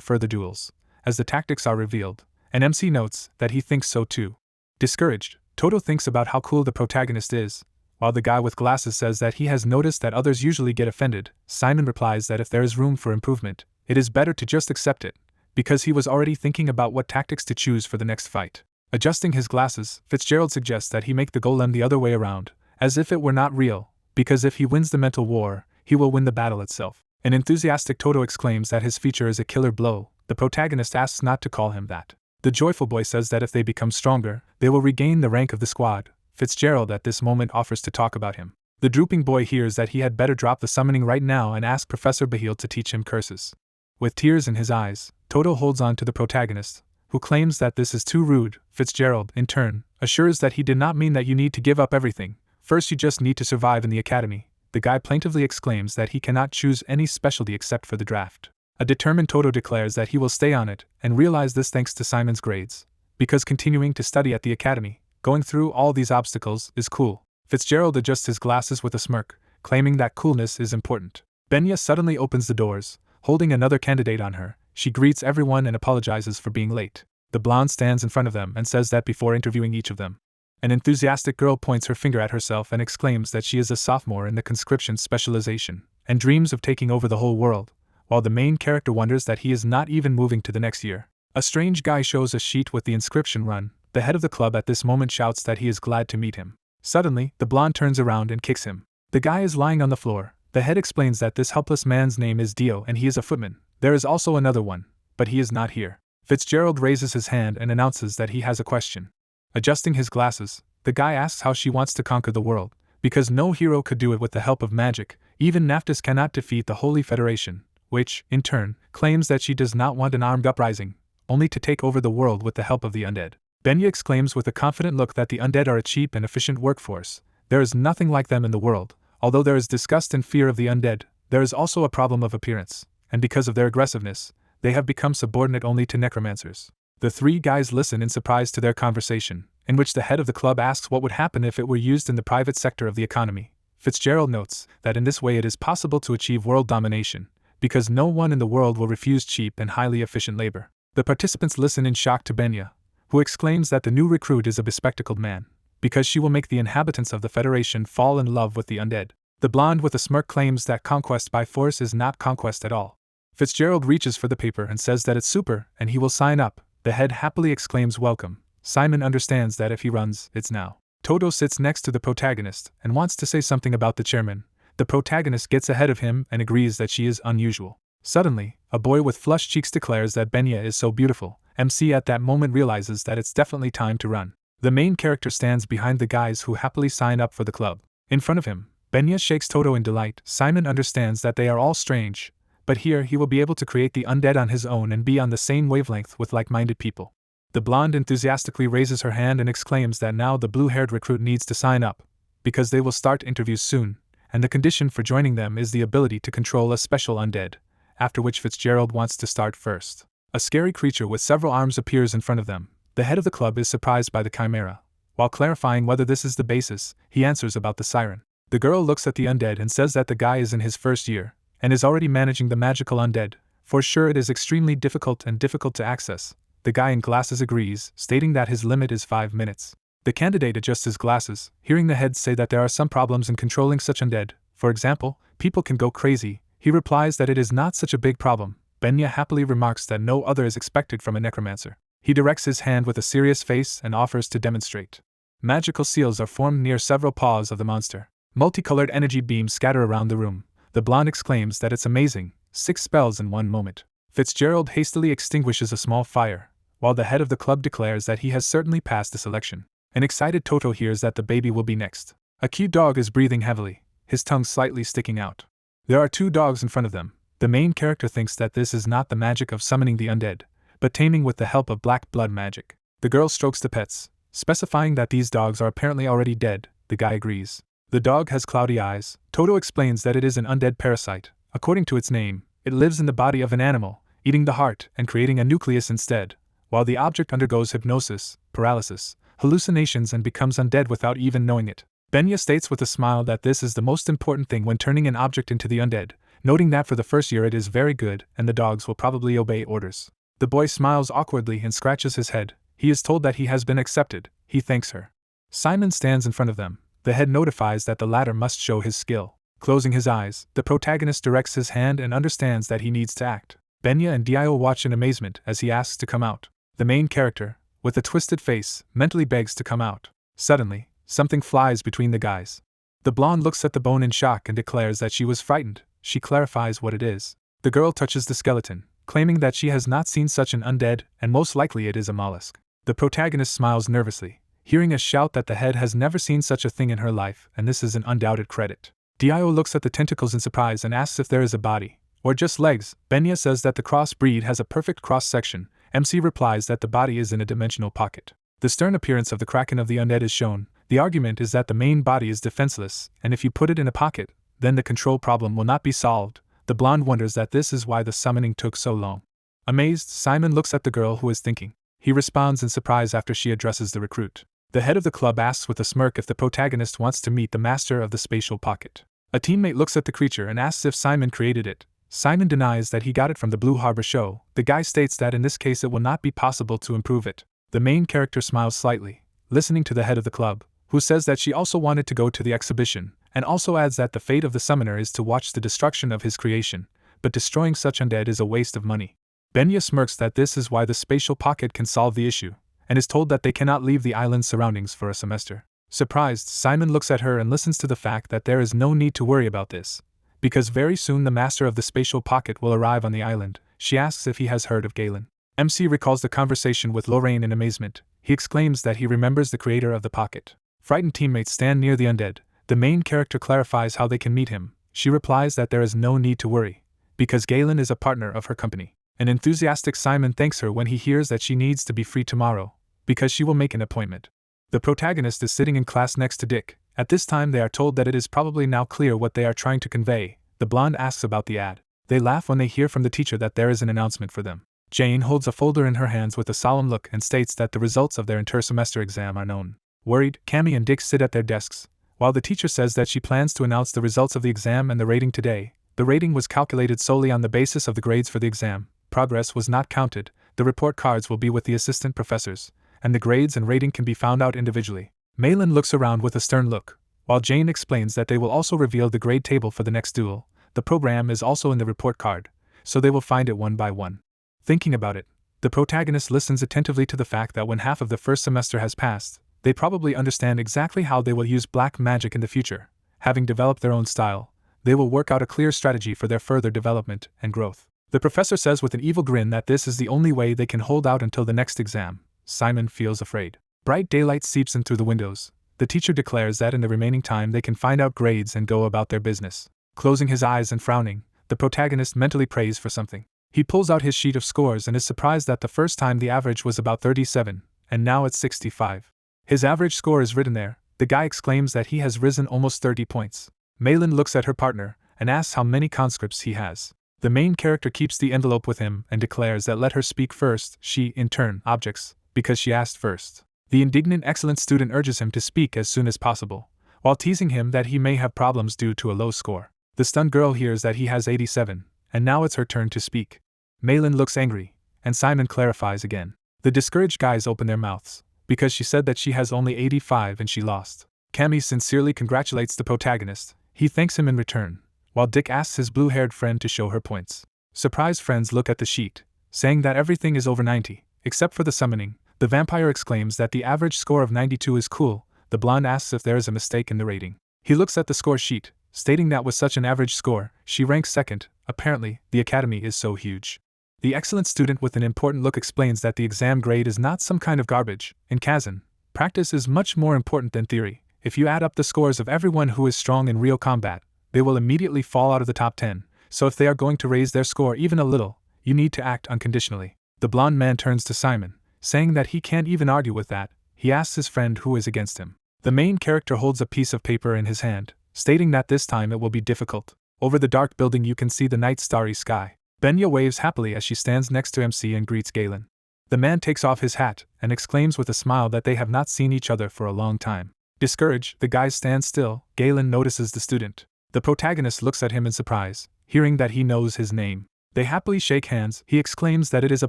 further duels, as the tactics are revealed, and MC notes that he thinks so too. Discouraged, Toto thinks about how cool the protagonist is, while the guy with glasses says that he has noticed that others usually get offended. Simon replies that if there is room for improvement, it is better to just accept it, because he was already thinking about what tactics to choose for the next fight. Adjusting his glasses, Fitzgerald suggests that he make the golem the other way around, as if it were not real, because if he wins the mental war, he will win the battle itself. An enthusiastic Toto exclaims that his feature is a killer blow. The protagonist asks not to call him that. The joyful boy says that if they become stronger, they will regain the rank of the squad. Fitzgerald at this moment offers to talk about him. The drooping boy hears that he had better drop the summoning right now and ask Professor Bahil to teach him curses. With tears in his eyes, Toto holds on to the protagonist, who claims that this is too rude. Fitzgerald, in turn, assures that he did not mean that you need to give up everything. First you just need to survive in the academy. The guy plaintively exclaims that he cannot choose any specialty except for the draft. A determined Toto declares that he will stay on it, and realize this thanks to Simon's grades. Because continuing to study at the academy, going through all these obstacles, is cool. Fitzgerald adjusts his glasses with a smirk, claiming that coolness is important. Benya suddenly opens the doors, holding another candidate on her. She greets everyone and apologizes for being late. The blonde stands in front of them and says that before interviewing each of them. An enthusiastic girl points her finger at herself and exclaims that she is a sophomore in the conscription specialization, and dreams of taking over the whole world, while the main character wonders that he is not even moving to the next year. A strange guy shows a sheet with the inscription run. The head of the club at this moment shouts that he is glad to meet him. Suddenly, the blonde turns around and kicks him. The guy is lying on the floor. The head explains that this helpless man's name is Dio and he is a footman. There is also another one, but he is not here. Fitzgerald raises his hand and announces that he has a question. Adjusting his glasses, the guy asks how she wants to conquer the world, because no hero could do it with the help of magic. Even Neptus cannot defeat the Holy Federation, which, in turn, claims that she does not want an armed uprising, only to take over the world with the help of the undead. Benya exclaims with a confident look that the undead are a cheap and efficient workforce. There is nothing like them in the world. Although there is disgust and fear of the undead, there is also a problem of appearance, and because of their aggressiveness, they have become subordinate only to necromancers. The three guys listen in surprise to their conversation, in which the head of the club asks what would happen if it were used in the private sector of the economy. Fitzgerald notes that in this way it is possible to achieve world domination, because no one in the world will refuse cheap and highly efficient labor. The participants listen in shock to Benya, who exclaims that the new recruit is a bespectacled man, because she will make the inhabitants of the Federation fall in love with the undead. The blonde with a smirk claims that conquest by force is not conquest at all. Fitzgerald reaches for the paper and says that it's super, and he will sign up. The head happily exclaims welcome. Simon understands that if he runs, it's now. Toto sits next to the protagonist and wants to say something about the chairman. The protagonist gets ahead of him and agrees that she is unusual. Suddenly, a boy with flushed cheeks declares that Benya is so beautiful. MC at that moment realizes that it's definitely time to run. The main character stands behind the guys who happily sign up for the club. In front of him, Benya shakes Toto in delight. Simon understands that they are all strange, but here he will be able to create the undead on his own and be on the same wavelength with like-minded people. The blonde enthusiastically raises her hand and exclaims that now the blue-haired recruit needs to sign up, because they will start interviews soon, and the condition for joining them is the ability to control a special undead, after which Fitzgerald wants to start first. A scary creature with several arms appears in front of them. The head of the club is surprised by the chimera. While clarifying whether this is the basis, he answers about the siren. The girl looks at the undead and says that the guy is in his first year, and is already managing the magical undead. For sure it is extremely difficult to access. The guy in glasses agrees, stating that his limit is 5 minutes. The candidate adjusts his glasses, hearing the head say that there are some problems in controlling such undead. For example, people can go crazy. He replies that it is not such a big problem. Benya happily remarks that no other is expected from a necromancer. He directs his hand with a serious face and offers to demonstrate. Magical seals are formed near several paws of the monster. Multicolored energy beams scatter around the room. The blonde exclaims that it's amazing, 6 spells in 1 moment. Fitzgerald hastily extinguishes a small fire, while the head of the club declares that he has certainly passed the selection. An excited Toto hears that the baby will be next. A cute dog is breathing heavily, his tongue slightly sticking out. There are 2 dogs in front of them. The main character thinks that this is not the magic of summoning the undead, but taming with the help of black blood magic. The girl strokes the pets, specifying that these dogs are apparently already dead. The guy agrees. The dog has cloudy eyes. Toto explains that it is an undead parasite. According to its name, it lives in the body of an animal, eating the heart and creating a nucleus instead, while the object undergoes hypnosis, paralysis, hallucinations and becomes undead without even knowing it. Benya states with a smile that this is the most important thing when turning an object into the undead, noting that for the first year it is very good and the dogs will probably obey orders. The boy smiles awkwardly and scratches his head. He is told that he has been accepted. He thanks her. Simon stands in front of them. The head notifies that the latter must show his skill. Closing his eyes, the protagonist directs his hand and understands that he needs to act. Benya and Dio watch in amazement as he asks to come out. The main character, with a twisted face, mentally begs to come out. Suddenly, something flies between the guys. The blonde looks at the bone in shock and declares that she was frightened. She clarifies what it is. The girl touches the skeleton, claiming that she has not seen such an undead, and most likely it is a mollusk. The protagonist smiles nervously, hearing a shout that the head has never seen such a thing in her life, and this is an undoubted credit. Dio looks at the tentacles in surprise and asks if there is a body, or just legs. Benya says that the crossbreed has a perfect cross-section. MC replies that the body is in a dimensional pocket. The stern appearance of the kraken of the undead is shown. The argument is that the main body is defenseless, and if you put it in a pocket, then the control problem will not be solved. The blonde wonders that this is why the summoning took so long. Amazed, Simon looks at the girl who is thinking. He responds in surprise after she addresses the recruit. The head of the club asks with a smirk if the protagonist wants to meet the master of the spatial pocket. A teammate looks at the creature and asks if Simon created it. Simon denies that he got it from the Blue Harbor show. The guy states that in this case it will not be possible to improve it. The main character smiles slightly, listening to the head of the club, who says that she also wanted to go to the exhibition, and also adds that the fate of the summoner is to watch the destruction of his creation, but destroying such undead is a waste of money. Benya smirks that this is why the spatial pocket can solve the issue, and is told that they cannot leave the island's surroundings for a semester. Surprised, Simon looks at her and listens to the fact that there is no need to worry about this, because very soon the master of the spatial pocket will arrive on the island. She asks if he has heard of Galen. MC recalls the conversation with Lorraine in amazement. He exclaims that he remembers the creator of the pocket. Frightened teammates stand near the undead. The main character clarifies how they can meet him. She replies that there is no need to worry, because Galen is a partner of her company. An enthusiastic Simon thanks her when he hears that she needs to be free tomorrow, because she will make an appointment. The protagonist is sitting in class next to Dick. At this time they are told that it is probably now clear what they are trying to convey. The blonde asks about the ad. They laugh when they hear from the teacher that there is an announcement for them. Jane holds a folder in her hands with a solemn look and states that the results of their inter-semester exam are known. Worried, Cammy and Dick sit at their desks, while the teacher says that she plans to announce the results of the exam and the rating today. The rating was calculated solely on the basis of the grades for the exam. Progress was not counted. The report cards will be with the assistant professors, and the grades and rating can be found out individually. Malin looks around with a stern look, while Jane explains that they will also reveal the grade table for the next duel. The program is also in the report card, so they will find it one by one. Thinking about it, the protagonist listens attentively to the fact that when half of the first semester has passed, they probably understand exactly how they will use black magic in the future. Having developed their own style, they will work out a clear strategy for their further development and growth. The professor says with an evil grin that this is the only way they can hold out until the next exam. Simon feels afraid. Bright daylight seeps in through the windows. The teacher declares that in the remaining time they can find out grades and go about their business. Closing his eyes and frowning, the protagonist mentally prays for something. He pulls out his sheet of scores and is surprised that the first time the average was about 37, and now it's 65. His average score is written there. The guy exclaims that he has risen almost 30 points. Malin looks at her partner and asks how many conscripts he has. The main character keeps the envelope with him and declares that let her speak first. She, in turn, objects, because she asked first. The indignant excellent student urges him to speak as soon as possible, while teasing him that he may have problems due to a low score. The stunned girl hears that he has 87, and now it's her turn to speak. Malin looks angry, and Simon clarifies again. The discouraged guys open their mouths, because she said that she has only 85 and she lost. Cammy sincerely congratulates the protagonist. He thanks him in return, while Dick asks his blue-haired friend to show her points. Surprised friends look at the sheet, saying that everything is over 90, except for the summoning. The vampire exclaims that the average score of 92 is cool. The blonde asks if there is a mistake in the rating. He looks at the score sheet, stating that with such an average score, she ranks second. Apparently, the academy is so huge. The excellent student with an important look explains that the exam grade is not some kind of garbage. In Kizen, practice is much more important than theory. If you add up the scores of everyone who is strong in real combat, they will immediately fall out of the top 10, so if they are going to raise their score even a little, you need to act unconditionally. The blonde man turns to Simon, saying that he can't even argue with that. He asks his friend who is against him. The main character holds a piece of paper in his hand, stating that this time it will be difficult. Over the dark building you can see the night starry sky. Benya waves happily as she stands next to MC and greets Galen. The man takes off his hat and exclaims with a smile that they have not seen each other for a long time. Discouraged, the guys stand still. Galen notices the student. The protagonist looks at him in surprise, hearing that he knows his name. They happily shake hands. He exclaims that it is a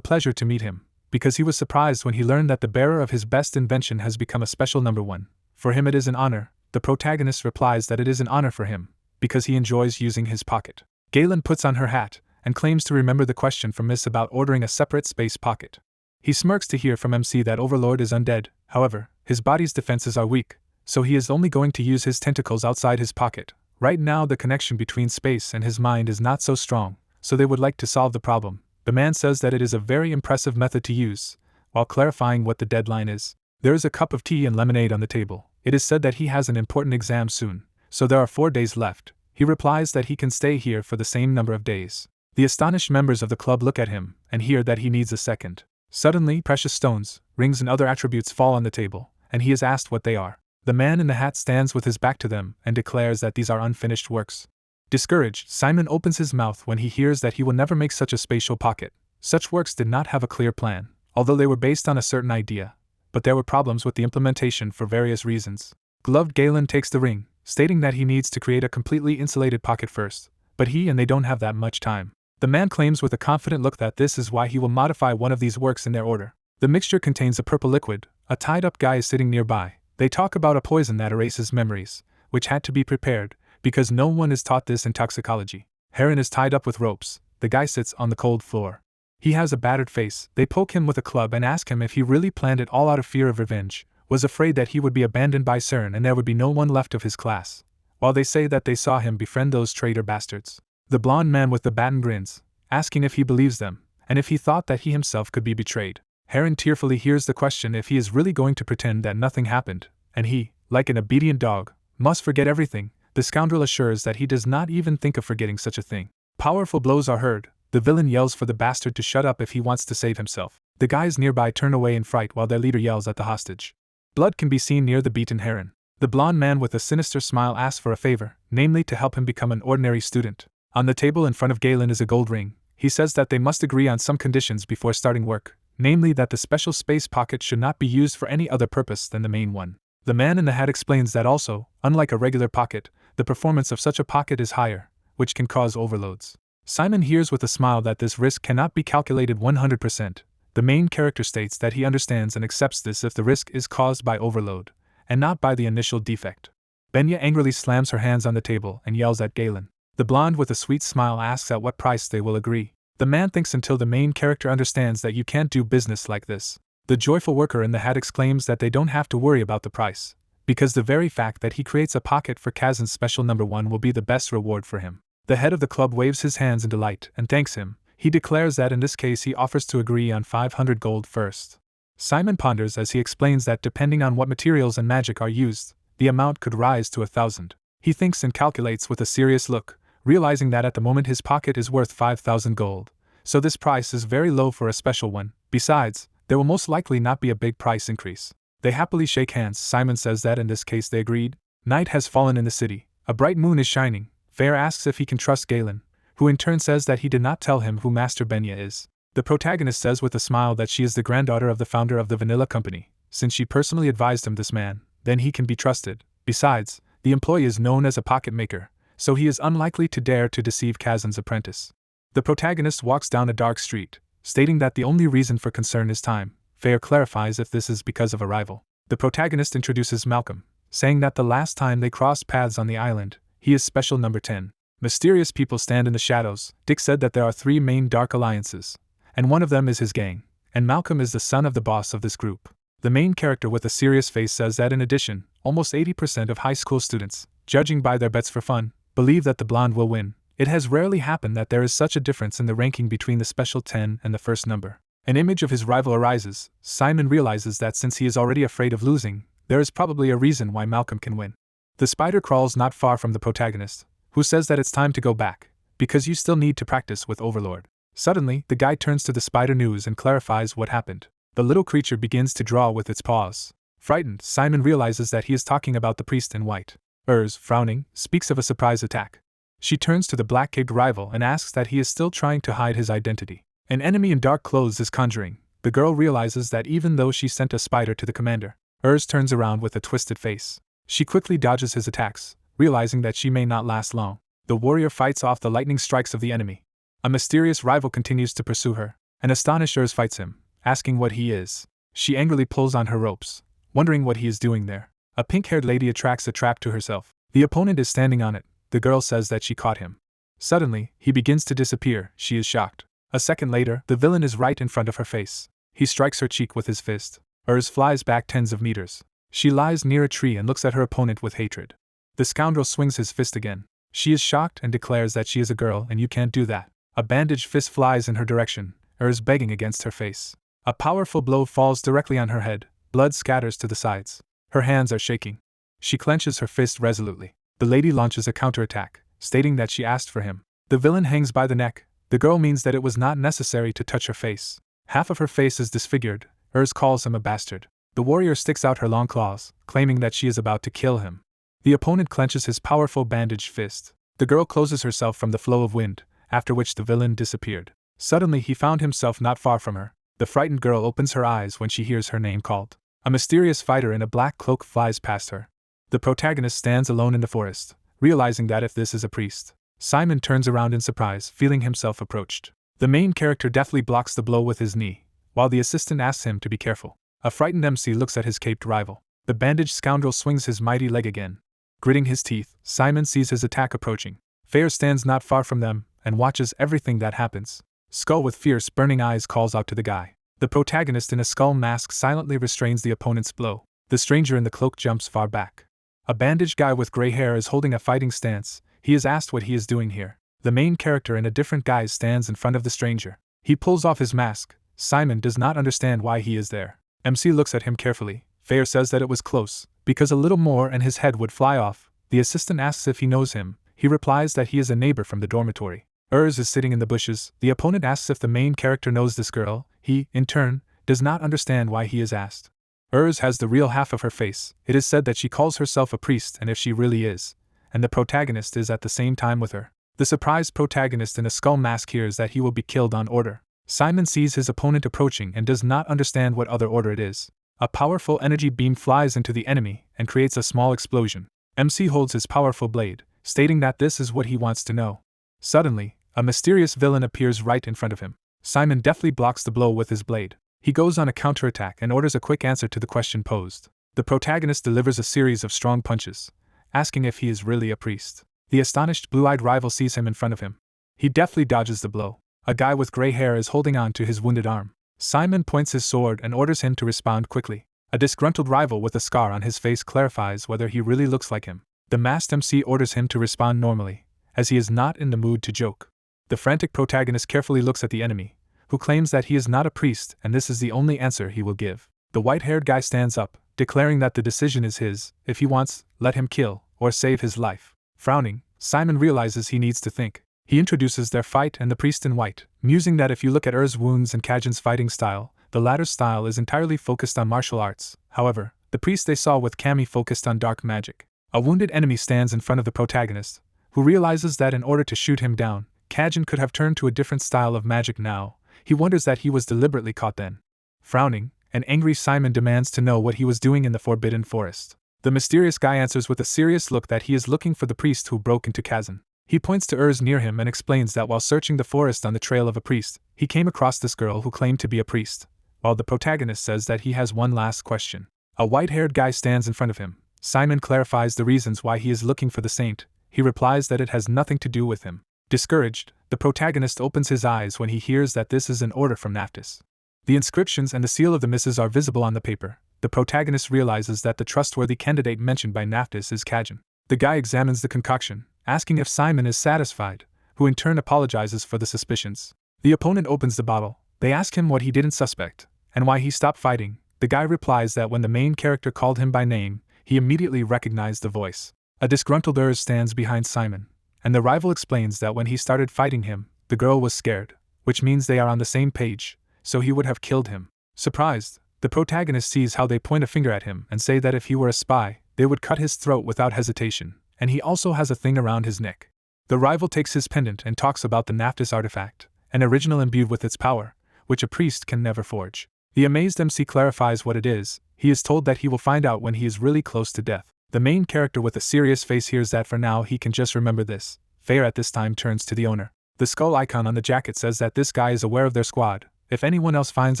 pleasure to meet him, because he was surprised when he learned that the bearer of his best invention has become a special number one. For him it is an honor. The protagonist replies that it is an honor for him, because he enjoys using his pocket. Galen puts on her hat, and claims to remember the question from Miss about ordering a separate space pocket. He smirks to hear from MC that Overlord is undead. However, his body's defenses are weak, so he is only going to use his tentacles outside his pocket. Right now the connection between space and his mind is not so strong, so they would like to solve the problem. The man says that it is a very impressive method to use, while clarifying what the deadline is. There is a cup of tea and lemonade on the table. It is said that he has an important exam soon, so there are 4 days left. He replies that he can stay here for the same number of days. The astonished members of the club look at him, and hear that he needs a second. Suddenly, precious stones, rings and other attributes fall on the table, and he is asked what they are. The man in the hat stands with his back to them, and declares that these are unfinished works. Discouraged, Simon opens his mouth when he hears that he will never make such a spatial pocket. Such works did not have a clear plan, although they were based on a certain idea, but there were problems with the implementation for various reasons. Gloved Galen takes the ring, stating that he needs to create a completely insulated pocket first, but he and they don't have that much time. The man claims with a confident look that this is why he will modify one of these works in their order. The mixture contains a purple liquid. A tied-up guy is sitting nearby. They talk about a poison that erases memories, which had to be prepared, because no one is taught this in toxicology. Heron is tied up with ropes. The guy sits on the cold floor. He has a battered face. They poke him with a club and ask him if he really planned it all out of fear of revenge, was afraid that he would be abandoned by CERN and there would be no one left of his class, while they say that they saw him befriend those traitor bastards. The blonde man with the baton grins, asking if he believes them, and if he thought that he himself could be betrayed. Heron tearfully hears the question if he is really going to pretend that nothing happened, and he, like an obedient dog, must forget everything. The scoundrel assures that he does not even think of forgetting such a thing. Powerful blows are heard. The villain yells for the bastard to shut up if he wants to save himself. The guys nearby turn away in fright while their leader yells at the hostage. Blood can be seen near the beaten Heron. The blonde man with a sinister smile asks for a favor, namely to help him become an ordinary student. On the table in front of Galen is a gold ring. He says that they must agree on some conditions before starting work, namely that the special space pocket should not be used for any other purpose than the main one. The man in the hat explains that also, unlike a regular pocket, the performance of such a pocket is higher, which can cause overloads. Simon hears with a smile that this risk cannot be calculated 100%. The main character states that he understands and accepts this if the risk is caused by overload, and not by the initial defect. Benya angrily slams her hands on the table and yells at Galen. The blonde with a sweet smile asks at what price they will agree. The man thinks until the main character understands that you can't do business like this. The joyful worker in the hat exclaims that they don't have to worry about the price, because the very fact that he creates a pocket for Kizen's special number 1 will be the best reward for him. The head of the club waves his hands in delight and thanks him. He declares that in this case he offers to agree on 500 gold first. Simon ponders as he explains that depending on what materials and magic are used, the amount could rise to 1,000. He thinks and calculates with a serious look, realizing that at the moment his pocket is worth 5,000 gold, so this price is very low for a special one. Besides, there will most likely not be a big price increase. They happily shake hands. Simon says that in this case they agreed. Night has fallen in the city. A bright moon is shining. Fair asks if he can trust Galen, who in turn says that he did not tell him who Master Benya is. The protagonist says with a smile that she is the granddaughter of the founder of the Vanilla Company. Since she personally advised him this man, then he can be trusted. Besides, the employee is known as a pocket maker, so he is unlikely to dare to deceive Kizen's apprentice. The protagonist walks down a dark street, stating that the only reason for concern is time. Fair clarifies if this is because of a rival. The protagonist introduces Malcolm, saying that the last time they crossed paths on the island, he is special number 10. Mysterious people stand in the shadows. Dick said that there are 3 main dark alliances, and one of them is his gang, and Malcolm is the son of the boss of this group. The main character with a serious face says that in addition, almost 80% of high school students, judging by their bets for fun, believe that the blonde will win. It has rarely happened that there is such a difference in the ranking between the special 10 and the first number. An image of his rival arises. Simon realizes that since he is already afraid of losing, there is probably a reason why Malcolm can win. The spider crawls not far from the protagonist, who says that it's time to go back, because you still need to practice with Overlord. Suddenly, the guy turns to the spider news and clarifies what happened. The little creature begins to draw with its paws. Frightened, Simon realizes that he is talking about the priest in white. Frowning, speaks of a surprise attack. She turns to the black-capped rival and asks that he is still trying to hide his identity. An enemy in dark clothes is conjuring. The girl realizes that even though she sent a spider to the commander, turns around with a twisted face. She quickly dodges his attacks, realizing that she may not last long. The warrior fights off the lightning strikes of the enemy. A mysterious rival continues to pursue her. An astonished fights him, asking what he is. She angrily pulls on her ropes, wondering what he is doing there. A pink-haired lady attracts a trap to herself. The opponent is standing on it. The girl says that she caught him. Suddenly, he begins to disappear. She is shocked. A second later, the villain is right in front of her face. He strikes her cheek with his fist. Urs flies back tens of meters. She lies near a tree and looks at her opponent with hatred. The scoundrel swings his fist again. She is shocked and declares that she is a girl and you can't do that. A bandaged fist flies in her direction, Urs begging against her face. A powerful blow falls directly on her head. Blood scatters to the sides. Her hands are shaking. She clenches her fist resolutely. The lady launches a counterattack, stating that she asked for him. The villain hangs by the neck. The girl means that it was not necessary to touch her face. Half of her face is disfigured. Urs calls him a bastard. The warrior sticks out her long claws, claiming that she is about to kill him. The opponent clenches his powerful bandaged fist. The girl closes herself from the flow of wind, after which the villain disappeared. Suddenly he found himself not far from her. The frightened girl opens her eyes when she hears her name called. A mysterious fighter in a black cloak flies past her. The protagonist stands alone in the forest, realizing that if this is a priest. Simon turns around in surprise, feeling himself approached. The main character deftly blocks the blow with his knee, while the assistant asks him to be careful. A frightened MC looks at his caped rival. The bandaged scoundrel swings his mighty leg again. Gritting his teeth, Simon sees his attack approaching. Fair stands not far from them, and watches everything that happens. Skull with fierce, burning eyes calls out to the guy. The protagonist in a skull mask silently restrains the opponent's blow. The stranger in the cloak jumps far back. A bandaged guy with gray hair is holding a fighting stance. He is asked what he is doing here. The main character in a different guise stands in front of the stranger. He pulls off his mask. Simon does not understand why he is there. MC looks at him carefully. Fair says that it was close, because a little more and his head would fly off. The assistant asks if he knows him. He replies that he is a neighbor from the dormitory. Urs is sitting in the bushes. The opponent asks if the main character knows this girl. He, in turn, does not understand why he is asked. Urs has the real half of her face. It is said that she calls herself a priest, and if she really is, and the protagonist is at the same time with her. The surprised protagonist in a skull mask hears that he will be killed on order. Simon sees his opponent approaching and does not understand what other order it is. A powerful energy beam flies into the enemy and creates a small explosion. MC holds his powerful blade, stating that this is what he wants to know. Suddenly, a mysterious villain appears right in front of him. Simon deftly blocks the blow with his blade. He goes on a counterattack and orders a quick answer to the question posed. The protagonist delivers a series of strong punches, asking if he is really a priest. The astonished blue-eyed rival sees him in front of him. He deftly dodges the blow. A guy with gray hair is holding on to his wounded arm. Simon points his sword and orders him to respond quickly. A disgruntled rival with a scar on his face clarifies whether he really looks like him. The masked MC orders him to respond normally, as he is not in the mood to joke. The frantic protagonist carefully looks at the enemy, who claims that he is not a priest and this is the only answer he will give. The white-haired guy stands up, declaring that the decision is his. If he wants, let him kill, or save his life. Frowning, Simon realizes he needs to think. He introduces their fight and the priest in white, musing that if you look at Ur's wounds and Kajin's fighting style, the latter's style is entirely focused on martial arts. However, the priest they saw with Kami focused on dark magic. A wounded enemy stands in front of the protagonist, who realizes that in order to shoot him down, Kajin could have turned to a different style of magic now. He wonders that he was deliberately caught then. Frowning, an angry Simon demands to know what he was doing in the Forbidden Forest. The mysterious guy answers with a serious look that he is looking for the priest who broke into Kizen. He points to Urs near him and explains that while searching the forest on the trail of a priest, he came across this girl who claimed to be a priest, while the protagonist says that he has one last question. A white-haired guy stands in front of him. Simon clarifies the reasons why he is looking for the saint. He replies that it has nothing to do with him. Discouraged, the protagonist opens his eyes when he hears that this is an order from Neptus. The inscriptions and the seal of the misses are visible on the paper. The protagonist realizes that the trustworthy candidate mentioned by Neptus is Kajin. The guy examines the concoction, asking if Simon is satisfied, who in turn apologizes for the suspicions. The opponent opens the bottle. They ask him what he didn't suspect, and why he stopped fighting. The guy replies that when the main character called him by name, he immediately recognized the voice. A disgruntled Urs stands behind Simon, and the rival explains that when he started fighting him, the girl was scared, which means they are on the same page, so he would have killed him. Surprised, the protagonist sees how they point a finger at him and say that if he were a spy, they would cut his throat without hesitation, and he also has a thing around his neck. The rival takes his pendant and talks about the Neptus artifact, an original imbued with its power, which a priest can never forge. The amazed MC clarifies what it is. He is told that he will find out when he is really close to death. The main character with a serious face hears that for now he can just remember this. Fair at this time turns to the owner. The skull icon on the jacket says that this guy is aware of their squad. If anyone else finds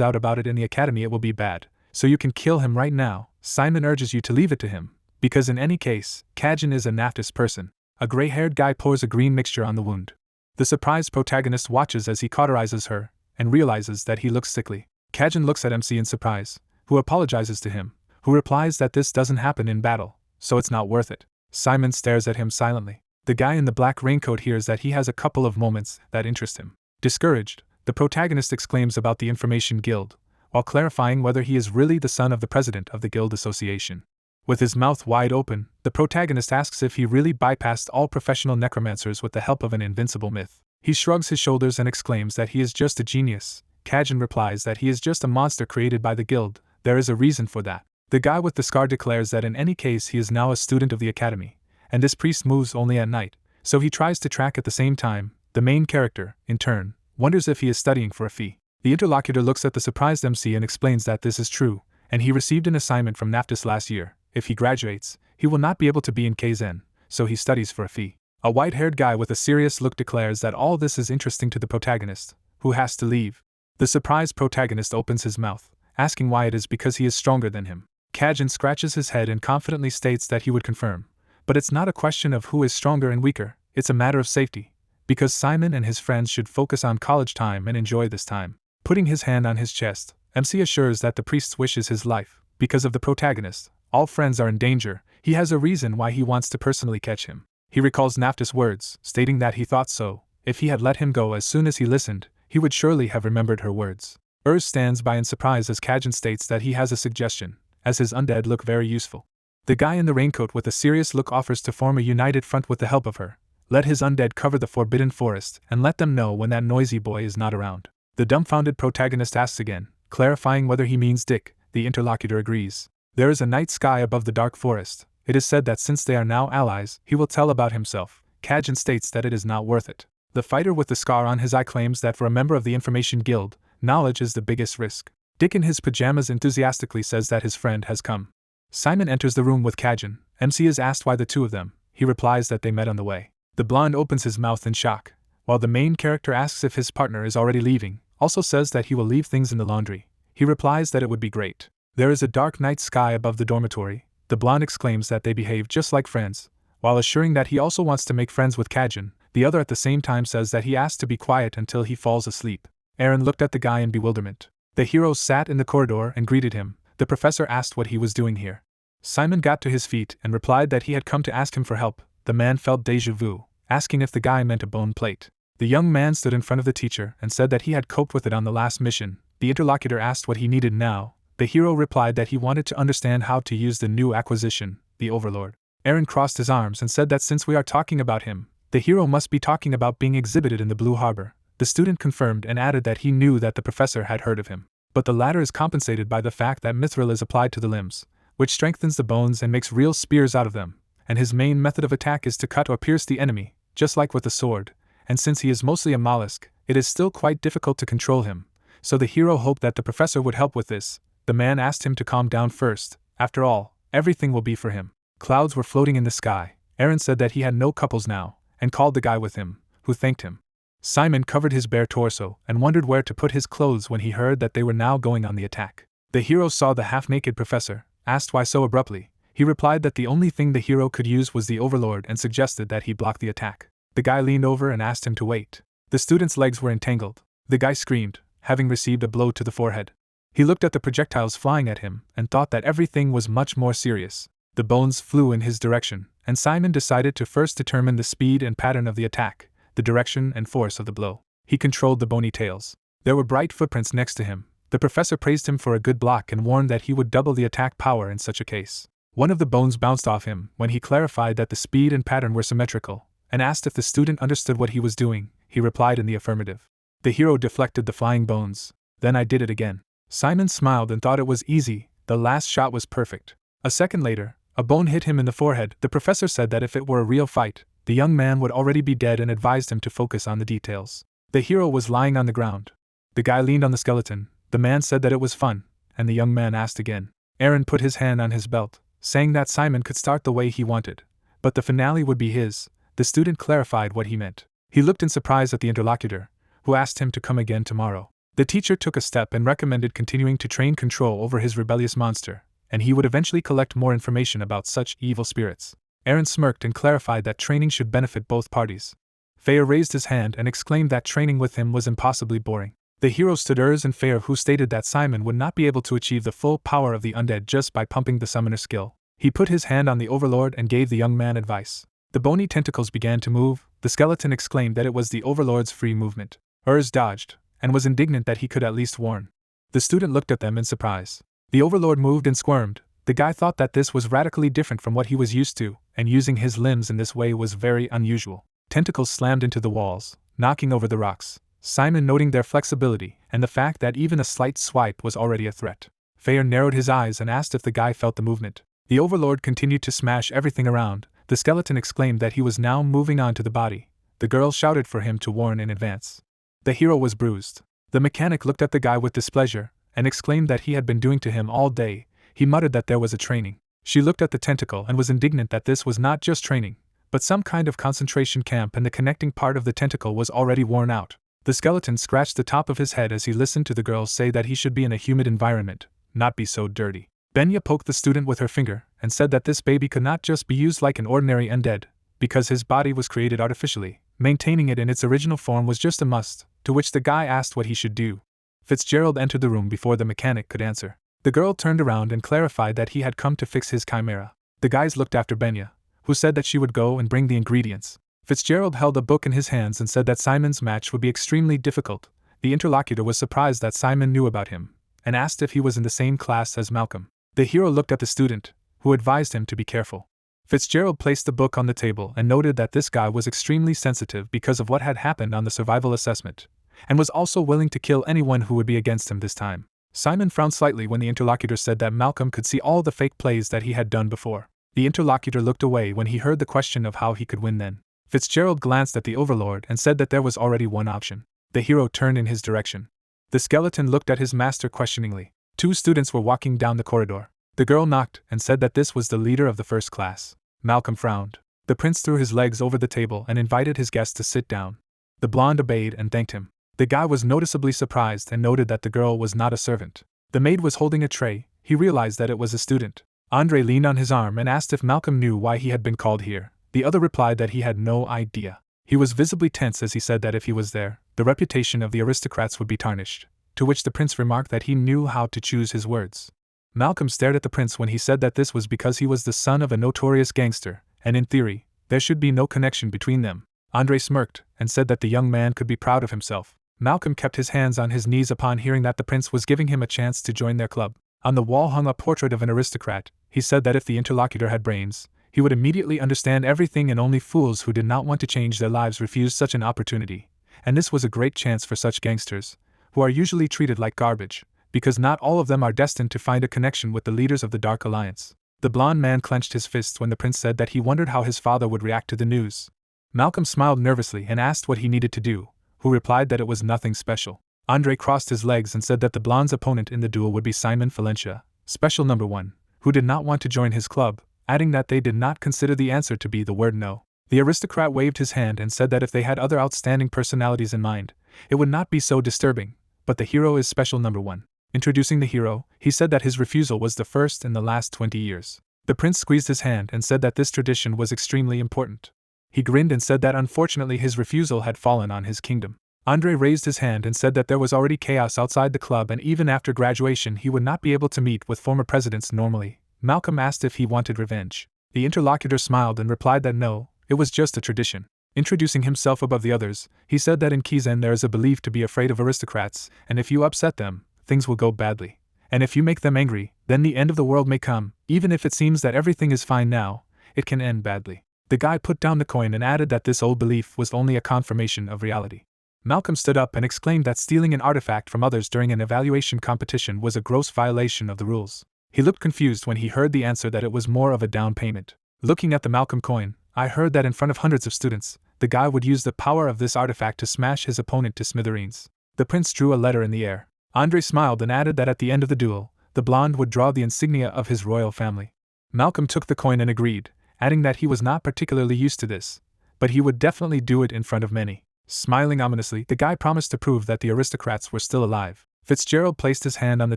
out about it in the academy it will be bad, so you can kill him right now. Simon urges you to leave it to him, because in any case, Kizen is a Neptus person. A gray-haired guy pours a green mixture on the wound. The surprised protagonist watches as he cauterizes her, and realizes that he looks sickly. Kizen looks at MC in surprise, who apologizes to him, who replies that this doesn't happen in battle, so it's not worth it. Simon stares at him silently. The guy in the black raincoat hears that he has a couple of moments that interest him. Discouraged, the protagonist exclaims about the Information Guild, while clarifying whether he is really the son of the president of the guild association. With his mouth wide open, the protagonist asks if he really bypassed all professional necromancers with the help of an invincible myth. He shrugs his shoulders and exclaims that he is just a genius. Kizen replies that he is just a monster created by the guild. There is a reason for that. The guy with the scar declares that in any case he is now a student of the academy, and this priest moves only at night, so he tries to track at the same time. The main character, in turn, wonders if he is studying for a fee. The interlocutor looks at the surprised MC and explains that this is true, and he received an assignment from Neptus last year. If he graduates, he will not be able to be in Keyzen, so he studies for a fee. A white-haired guy with a serious look declares that all this is interesting to the protagonist, who has to leave. The surprised protagonist opens his mouth, asking why it is because he is stronger than him. Kizen scratches his head and confidently states that he would confirm. But it's not a question of who is stronger and weaker, it's a matter of safety, because Simon and his friends should focus on college time and enjoy this time. Putting his hand on his chest, MC assures that the priest's wish is his life. Because of the protagonist, all friends are in danger. He has a reason why he wants to personally catch him. He recalls Neptus' words, stating that he thought so. If he had let him go as soon as he listened, he would surely have remembered her words. Urs stands by in surprise as Kizen states that he has a suggestion, as his undead look very useful. The guy in the raincoat with a serious look offers to form a united front with the help of her. Let his undead cover the forbidden forest, and let them know when that noisy boy is not around. The dumbfounded protagonist asks again, clarifying whether he means Dick. The interlocutor agrees. There is a night sky above the dark forest. It is said that since they are now allies, he will tell about himself. Kizen states that it is not worth it. The fighter with the scar on his eye claims that for a member of the Information Guild, knowledge is the biggest risk. Dick in his pajamas enthusiastically says that his friend has come. Simon enters the room with Kizen. MC is asked why the two of them. He replies that they met on the way. The blonde opens his mouth in shock, while the main character asks if his partner is already leaving, also says that he will leave things in the laundry. He replies that it would be great. There is a dark night sky above the dormitory. The blonde exclaims that they behave just like friends, while assuring that he also wants to make friends with Kizen. The other at the same time says that he asked to be quiet until he falls asleep. Aaron looked at the guy in bewilderment. The hero sat in the corridor and greeted him. The professor asked what he was doing here. Simon got to his feet and replied that he had come to ask him for help. The man felt déjà vu, asking if the guy meant a bone plate. The young man stood in front of the teacher and said that he had coped with it on the last mission. The interlocutor asked what he needed now. The hero replied that he wanted to understand how to use the new acquisition, the Overlord. Aaron crossed his arms and said that since we are talking about him, the hero must be talking about being exhibited in the Blue Harbor. The student confirmed and added that he knew that the professor had heard of him. But the latter is compensated by the fact that mithril is applied to the limbs, which strengthens the bones and makes real spears out of them, and his main method of attack is to cut or pierce the enemy, just like with a sword, and since he is mostly a mollusk, it is still quite difficult to control him, so the hero hoped that the professor would help with this. The man asked him to calm down first. After all, everything will be for him. Clouds were floating in the sky. Aaron said that he had no couples now, and called the guy with him, who thanked him. Simon covered his bare torso and wondered where to put his clothes when he heard that they were now going on the attack. The hero saw the half-naked professor, asked why so abruptly. He replied that the only thing the hero could use was the Overlord and suggested that he block the attack. The guy leaned over and asked him to wait. The student's legs were entangled. The guy screamed, having received a blow to the forehead. He looked at the projectiles flying at him and thought that everything was much more serious. The bones flew in his direction, and Simon decided to first determine the speed and pattern of the attack, the direction and force of the blow. He controlled the bony tails. There were bright footprints next to him. The professor praised him for a good block and warned that he would double the attack power in such a case. One of the bones bounced off him when he clarified that the speed and pattern were symmetrical, and asked if the student understood what he was doing. He replied in the affirmative. The hero deflected the flying bones. Then I did it again. Simon smiled and thought it was easy. The last shot was perfect. A second later, a bone hit him in the forehead. The professor said that if it were a real fight, the young man would already be dead and advised him to focus on the details. The hero was lying on the ground. The guy leaned on the skeleton. The man said that it was fun, and the young man asked again. Aaron put his hand on his belt, saying that Simon could start the way he wanted, but the finale would be his. The student clarified what he meant. He looked in surprise at the interlocutor, who asked him to come again tomorrow. The teacher took a step and recommended continuing to train control over his rebellious monster. and he would eventually collect more information about such evil spirits. Aaron smirked and clarified that training should benefit both parties. Fair raised his hand and exclaimed that training with him was impossibly boring. The hero stood Urs and Fair, who stated that Simon would not be able to achieve the full power of the undead just by pumping the summoner skill. He put his hand on the Overlord and gave the young man advice. The bony tentacles began to move. The skeleton exclaimed that it was the Overlord's free movement. Urs dodged, and was indignant that he could at least warn. The student looked at them in surprise. The Overlord moved and squirmed. The guy thought that this was radically different from what he was used to, and using his limbs in this way was very unusual. Tentacles slammed into the walls, knocking over the rocks. Simon noting their flexibility, and the fact that even a slight swipe was already a threat. Fair narrowed his eyes and asked if the guy felt the movement. The Overlord continued to smash everything around. The skeleton exclaimed that he was now moving on to the body. The girl shouted for him to warn in advance. The hero was bruised. The mechanic looked at the guy with displeasure, and exclaimed that he had been doing to him all day. He muttered that there was a training. She looked at the tentacle and was indignant that this was not just training, but some kind of concentration camp, and the connecting part of the tentacle was already worn out. The skeleton scratched the top of his head as he listened to the girl say that he should be in a humid environment, not be so dirty. Benya poked the student with her finger, and said that this baby could not just be used like an ordinary undead, because his body was created artificially. Maintaining it in its original form was just a must, to which the guy asked what he should do. Fitzgerald entered the room before the mechanic could answer. The girl turned around and clarified that he had come to fix his chimera. The guys looked after Benya, who said that she would go and bring the ingredients. Fitzgerald held a book in his hands and said that Simon's match would be extremely difficult. The interlocutor was surprised that Simon knew about him, and asked if he was in the same class as Malcolm. The hero looked at the student, who advised him to be careful. Fitzgerald placed the book on the table and noted that this guy was extremely sensitive because of what had happened on the survival assessment, and was also willing to kill anyone who would be against him this time. Simon frowned slightly when the interlocutor said that Malcolm could see all the fake plays that he had done before. The interlocutor looked away when he heard the question of how he could win then. Fitzgerald glanced at the Overlord and said that there was already one option. The hero turned in his direction. The skeleton looked at his master questioningly. 2 students were walking down the corridor. The girl knocked and said that this was the leader of the first class. Malcolm frowned. The prince threw his legs over the table and invited his guest to sit down. The blonde obeyed and thanked him. The guy was noticeably surprised and noted that the girl was not a servant. The maid was holding a tray. He realized that it was a student. Andre leaned on his arm and asked if Malcolm knew why he had been called here. The other replied that he had no idea. He was visibly tense as he said that if he was there, the reputation of the aristocrats would be tarnished, to which the prince remarked that he knew how to choose his words. Malcolm stared at the prince when he said that this was because he was the son of a notorious gangster, and in theory, there should be no connection between them. Andre smirked, and said that the young man could be proud of himself. Malcolm kept his hands on his knees upon hearing that the prince was giving him a chance to join their club. On the wall hung a portrait of an aristocrat. He said that if the interlocutor had brains, he would immediately understand everything, and only fools who did not want to change their lives refused such an opportunity. And this was a great chance for such gangsters, who are usually treated like garbage, because not all of them are destined to find a connection with the leaders of the Dark Alliance. The blond man clenched his fists when the prince said that he wondered how his father would react to the news. Malcolm smiled nervously and asked what he needed to do, who replied that it was nothing special. Andre crossed his legs and said that the blonde's opponent in the duel would be Simon Valencia, special number 1, who did not want to join his club, adding that they did not consider the answer to be the word no. The aristocrat waved his hand and said that if they had other outstanding personalities in mind, it would not be so disturbing, but the hero is special number 1. Introducing the hero, he said that his refusal was the first in the last 20 years. The prince squeezed his hand and said that this tradition was extremely important. He grinned and said that unfortunately his refusal had fallen on his kingdom. Andre raised his hand and said that there was already chaos outside the club, and even after graduation he would not be able to meet with former presidents normally. Malcolm asked if he wanted revenge. The interlocutor smiled and replied that no, it was just a tradition. Introducing himself above the others, he said that in Kizen there is a belief to be afraid of aristocrats, and if you upset them, things will go badly. And if you make them angry, then the end of the world may come. Even if it seems that everything is fine now, it can end badly. The guy put down the coin and added that this old belief was only a confirmation of reality. Malcolm stood up and exclaimed that stealing an artifact from others during an evaluation competition was a gross violation of the rules. He looked confused when he heard the answer that it was more of a down payment. Looking at the Malcolm coin, I heard that in front of hundreds of students, the guy would use the power of this artifact to smash his opponent to smithereens. The prince drew a letter in the air. Andre smiled and added that at the end of the duel, the blonde would draw the insignia of his royal family. Malcolm took the coin and agreed, adding that he was not particularly used to this, but he would definitely do it in front of many. Smiling ominously, the guy promised to prove that the aristocrats were still alive. Fitzgerald placed his hand on the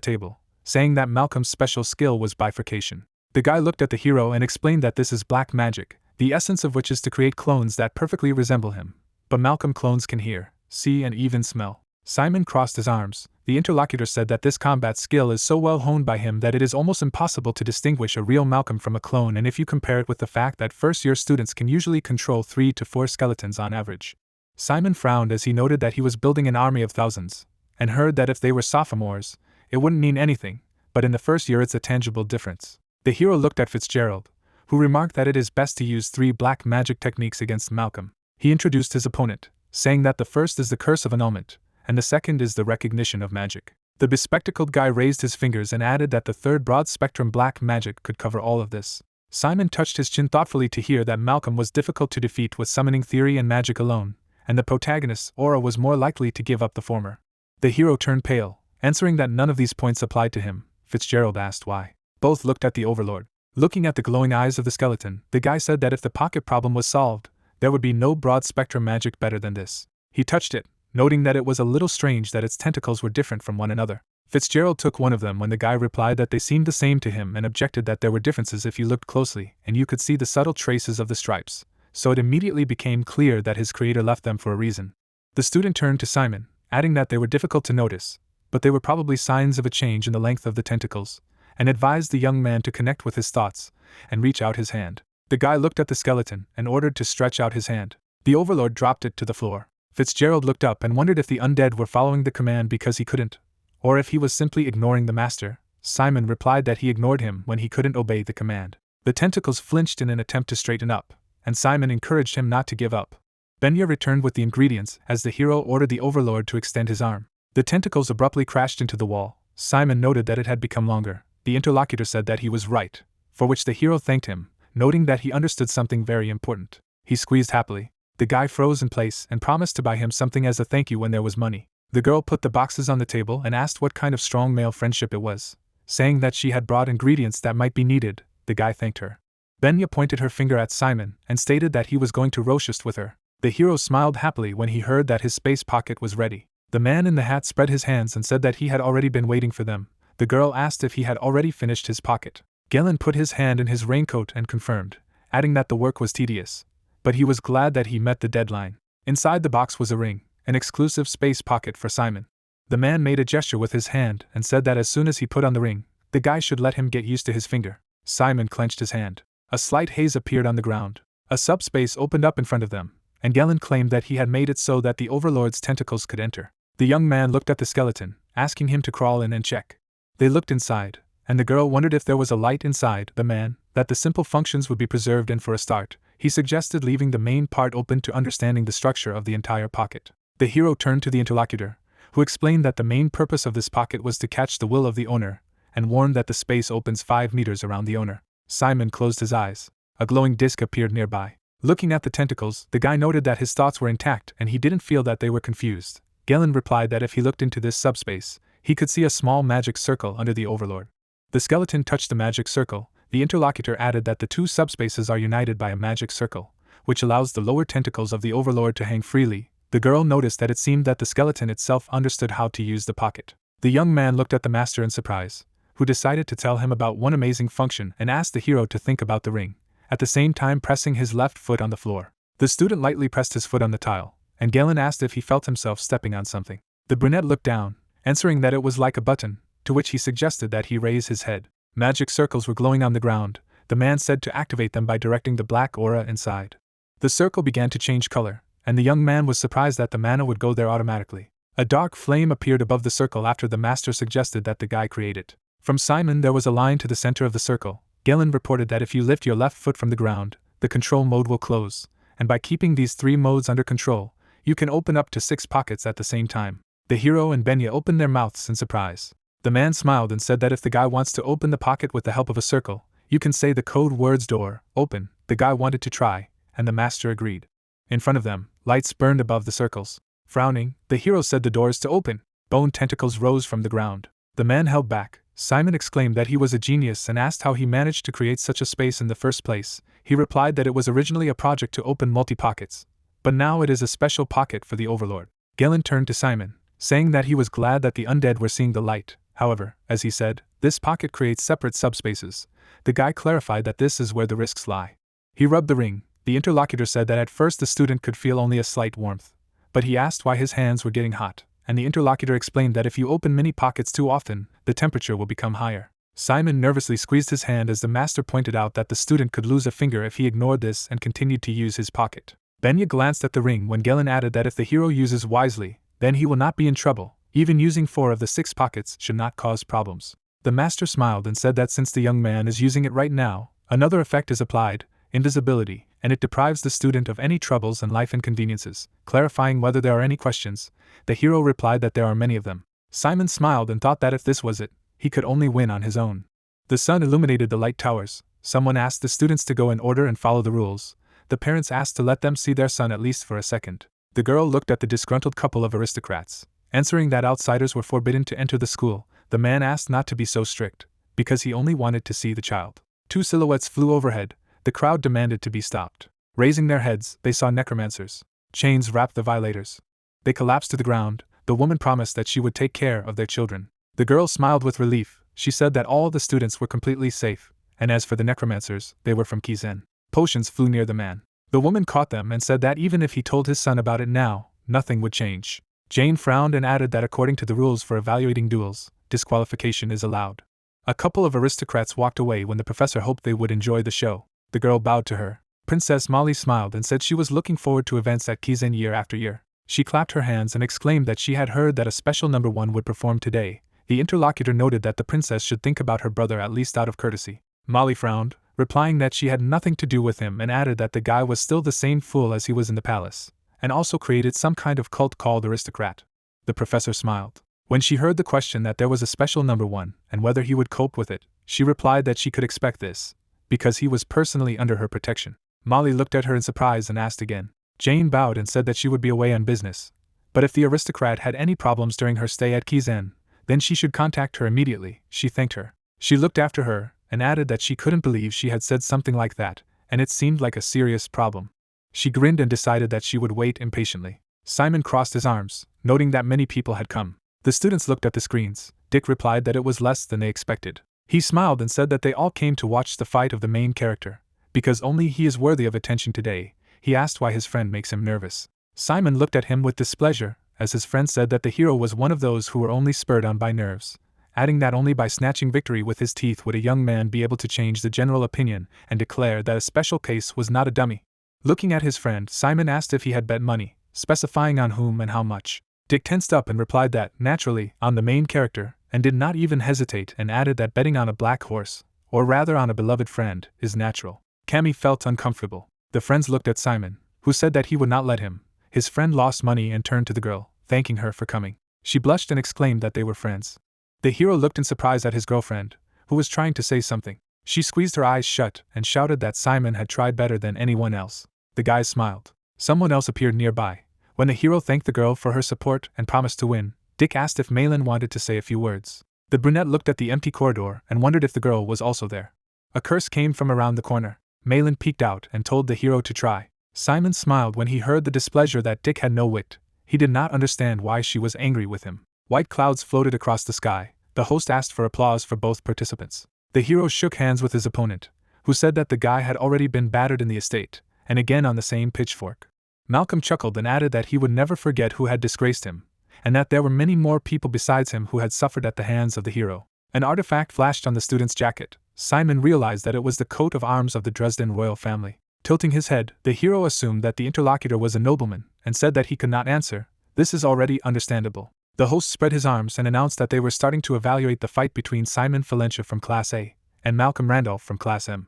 table. saying that Malcolm's special skill was bifurcation. The guy looked at the hero and explained that this is black magic, the essence of which is to create clones that perfectly resemble him. But Malcolm clones can hear, see, and even smell. Simon crossed his arms. The interlocutor said that this combat skill is so well honed by him that it is almost impossible to distinguish a real Malcolm from a clone, and if you compare it with the fact that first-year students can usually control 3 to 4 skeletons on average. Simon frowned as he noted that he was building an army of thousands, and heard that if they were sophomores, it wouldn't mean anything, but in the first year it's a tangible difference. The hero looked at Fitzgerald, who remarked that it is best to use 3 black magic techniques against Malcolm. He introduced his opponent, saying that the first is the curse of annulment, and the second is the recognition of magic. The bespectacled guy raised his fingers and added that the third broad-spectrum black magic could cover all of this. Simon touched his chin thoughtfully to hear that Malcolm was difficult to defeat with summoning theory and magic alone, and the protagonist's aura was more likely to give up the former. The hero turned pale, answering that none of these points applied to him. Fitzgerald asked why. Both looked at the overlord. Looking at the glowing eyes of the skeleton, the guy said that if the pocket problem was solved, there would be no broad-spectrum magic better than this. He touched it, noting that it was a little strange that its tentacles were different from one another. Fitzgerald took one of them when the guy replied that they seemed the same to him and objected that there were differences if you looked closely and you could see the subtle traces of the stripes, so it immediately became clear that his creator left them for a reason. The student turned to Simon, adding that they were difficult to notice, but they were probably signs of a change in the length of the tentacles, and advised the young man to connect with his thoughts and reach out his hand. The guy looked at the skeleton and ordered to stretch out his hand. The overlord dropped it to the floor. Fitzgerald looked up and wondered if the undead were following the command because he couldn't, or if he was simply ignoring the master. Simon replied that he ignored him when he couldn't obey the command. The tentacles flinched in an attempt to straighten up, and Simon encouraged him not to give up. Benya returned with the ingredients as the hero ordered the overlord to extend his arm. The tentacles abruptly crashed into the wall. Simon noted that it had become longer. The interlocutor said that he was right, for which the hero thanked him, noting that he understood something very important. He squeezed happily. The guy froze in place and promised to buy him something as a thank you when there was money. The girl put the boxes on the table and asked what kind of strong male friendship it was, saying that she had brought ingredients that might be needed. The guy thanked her. Benya pointed her finger at Simon and stated that he was going to roast with her. The hero smiled happily when he heard that his space pocket was ready. The man in the hat spread his hands and said that he had already been waiting for them. The girl asked if he had already finished his pocket. Galen put his hand in his raincoat and confirmed, adding that the work was tedious, but he was glad that he met the deadline. Inside the box was a ring, an exclusive space pocket for Simon. The man made a gesture with his hand and said that as soon as he put on the ring, the guy should let him get used to his finger. Simon clenched his hand. A slight haze appeared on the ground. A subspace opened up in front of them, and Galen claimed that he had made it so that the overlord's tentacles could enter. The young man looked at the skeleton, asking him to crawl in and check. They looked inside, and the girl wondered if there was a light inside the man, that the simple functions would be preserved, and for a start, he suggested leaving the main part open to understanding the structure of the entire pocket. The hero turned to the interlocutor, who explained that the main purpose of this pocket was to catch the will of the owner, and warned that the space opens 5 meters around the owner. Simon closed his eyes. A glowing disc appeared nearby. Looking at the tentacles, the guy noted that his thoughts were intact and he didn't feel that they were confused. Galen replied that if he looked into this subspace, he could see a small magic circle under the overlord. The skeleton touched the magic circle. The interlocutor added that the 2 subspaces are united by a magic circle, which allows the lower tentacles of the overlord to hang freely. The girl noticed that it seemed that the skeleton itself understood how to use the pocket. The young man looked at the master in surprise, who decided to tell him about one amazing function and asked the hero to think about the ring, at the same time pressing his left foot on the floor. The student lightly pressed his foot on the tile, and Galen asked if he felt himself stepping on something. The brunette looked down, answering that it was like a button, to which he suggested that he raise his head. Magic circles were glowing on the ground. The man said to activate them by directing the black aura inside. The circle began to change color, and the young man was surprised that the mana would go there automatically. A dark flame appeared above the circle after the master suggested that the guy create it. From Simon there was a line to the center of the circle. Galen reported that if you lift your left foot from the ground, the control mode will close, and by keeping these 3 modes under control, you can open up to 6 pockets at the same time. The hero and Benya opened their mouths in surprise. The man smiled and said that if the guy wants to open the pocket with the help of a circle, you can say the code words door, open. The guy wanted to try, and the master agreed. In front of them, lights burned above the circles. Frowning, the hero said the doors to open. Bone tentacles rose from the ground. The man held back. Simon exclaimed that he was a genius and asked how he managed to create such a space in the first place. He replied that it was originally a project to open multi-pockets, but now it is a special pocket for the overlord. Galen turned to Simon, saying that he was glad that the undead were seeing the light. However, as he said, This pocket creates separate subspaces. The guy clarified that this is where the risks lie. He rubbed the ring. The interlocutor said that at first the student could feel only a slight warmth, but he asked why his hands were getting hot, and the interlocutor explained that if you open many pockets too often, the temperature will become higher. Simon nervously squeezed his hand as the master pointed out that the student could lose a finger if he ignored this and continued to use his pocket. Benya glanced at the ring when Galen added that if the hero uses wisely, then he will not be in trouble. Even using 4 of the 6 pockets should not cause problems. The master smiled and said that since the young man is using it right now, another effect is applied, invisibility, and it deprives the student of any troubles and life inconveniences. Clarifying whether there are any questions, the hero replied that there are many of them. Simon smiled and thought that if this was it, he could only win on his own. The sun illuminated the light towers. Someone asked the students to go in order and follow the rules. The parents asked to let them see their son at least for a second. The girl looked at the disgruntled couple of aristocrats, answering that outsiders were forbidden to enter the school. The man asked not to be so strict, because he only wanted to see the child. 2 silhouettes flew overhead. The crowd demanded to be stopped. Raising their heads, they saw necromancers. Chains wrapped the violators. They collapsed to the ground. The woman promised that she would take care of their children. The girl smiled with relief. She said that all the students were completely safe, and as for the necromancers, they were from Kizen. Potions flew near the man. The woman caught them and said that even if he told his son about it now, nothing would change. Jane frowned and added that according to the rules for evaluating duels, disqualification is allowed. A couple of aristocrats walked away when the professor hoped they would enjoy the show. The girl bowed to her. Princess Molly smiled and said she was looking forward to events at Kizen year after year. She clapped her hands and exclaimed that she had heard that a special number 1 would perform today. The interlocutor noted that the princess should think about her brother at least out of courtesy. Molly frowned, replying that she had nothing to do with him, and added that the guy was still the same fool as he was in the palace, and also created some kind of cult called aristocrat. The professor smiled. When she heard the question that there was a special number 1, and whether he would cope with it, she replied that she could expect this, because he was personally under her protection. Molly looked at her in surprise and asked again. Jane bowed and said that she would be away on business, but if the aristocrat had any problems during her stay at Kizen, then she should contact her immediately. She thanked her. She looked after her, and added that she couldn't believe she had said something like that, and it seemed like a serious problem. She grinned and decided that she would wait impatiently. Simon crossed his arms, noting that many people had come. The students looked at the screens. Dick replied that it was less than they expected. He smiled and said that they all came to watch the fight of the main character, because only he is worthy of attention today. He asked why his friend makes him nervous. Simon looked at him with displeasure, as his friend said that the hero was one of those who were only spurred on by nerves, adding that only by snatching victory with his teeth would a young man be able to change the general opinion, and declared that a special case was not a dummy. Looking at his friend, Simon asked if he had bet money, specifying on whom and how much. Dick tensed up and replied that, naturally, on the main character, and did not even hesitate, and added that betting on a black horse, or rather on a beloved friend, is natural. Cammy felt uncomfortable. The friends looked at Simon, who said that he would not let him. His friend lost money and turned to the girl, thanking her for coming. She blushed and exclaimed that they were friends. The hero looked in surprise at his girlfriend, who was trying to say something. She squeezed her eyes shut and shouted that Simon had tried better than anyone else. The guys smiled. Someone else appeared nearby. When the hero thanked the girl for her support and promised to win, Dick asked if Malin wanted to say a few words. The brunette looked at the empty corridor and wondered if the girl was also there. A curse came from around the corner. Malin peeked out and told the hero to try. Simon smiled when he heard the displeasure that Dick had no wit. He did not understand why she was angry with him. White clouds floated across the sky. The host asked for applause for both participants. The hero shook hands with his opponent, who said that the guy had already been battered in the estate, and again on the same pitchfork. Malcolm chuckled and added that he would never forget who had disgraced him, and that there were many more people besides him who had suffered at the hands of the hero. An artifact flashed on the student's jacket. Simon realized that it was the coat of arms of the Dresden royal family. Tilting his head, the hero assumed that the interlocutor was a nobleman, and said that he could not answer. This is already understandable. The host spread his arms and announced that they were starting to evaluate the fight between Simon Valencia from Class A and Malcolm Randolph from Class M.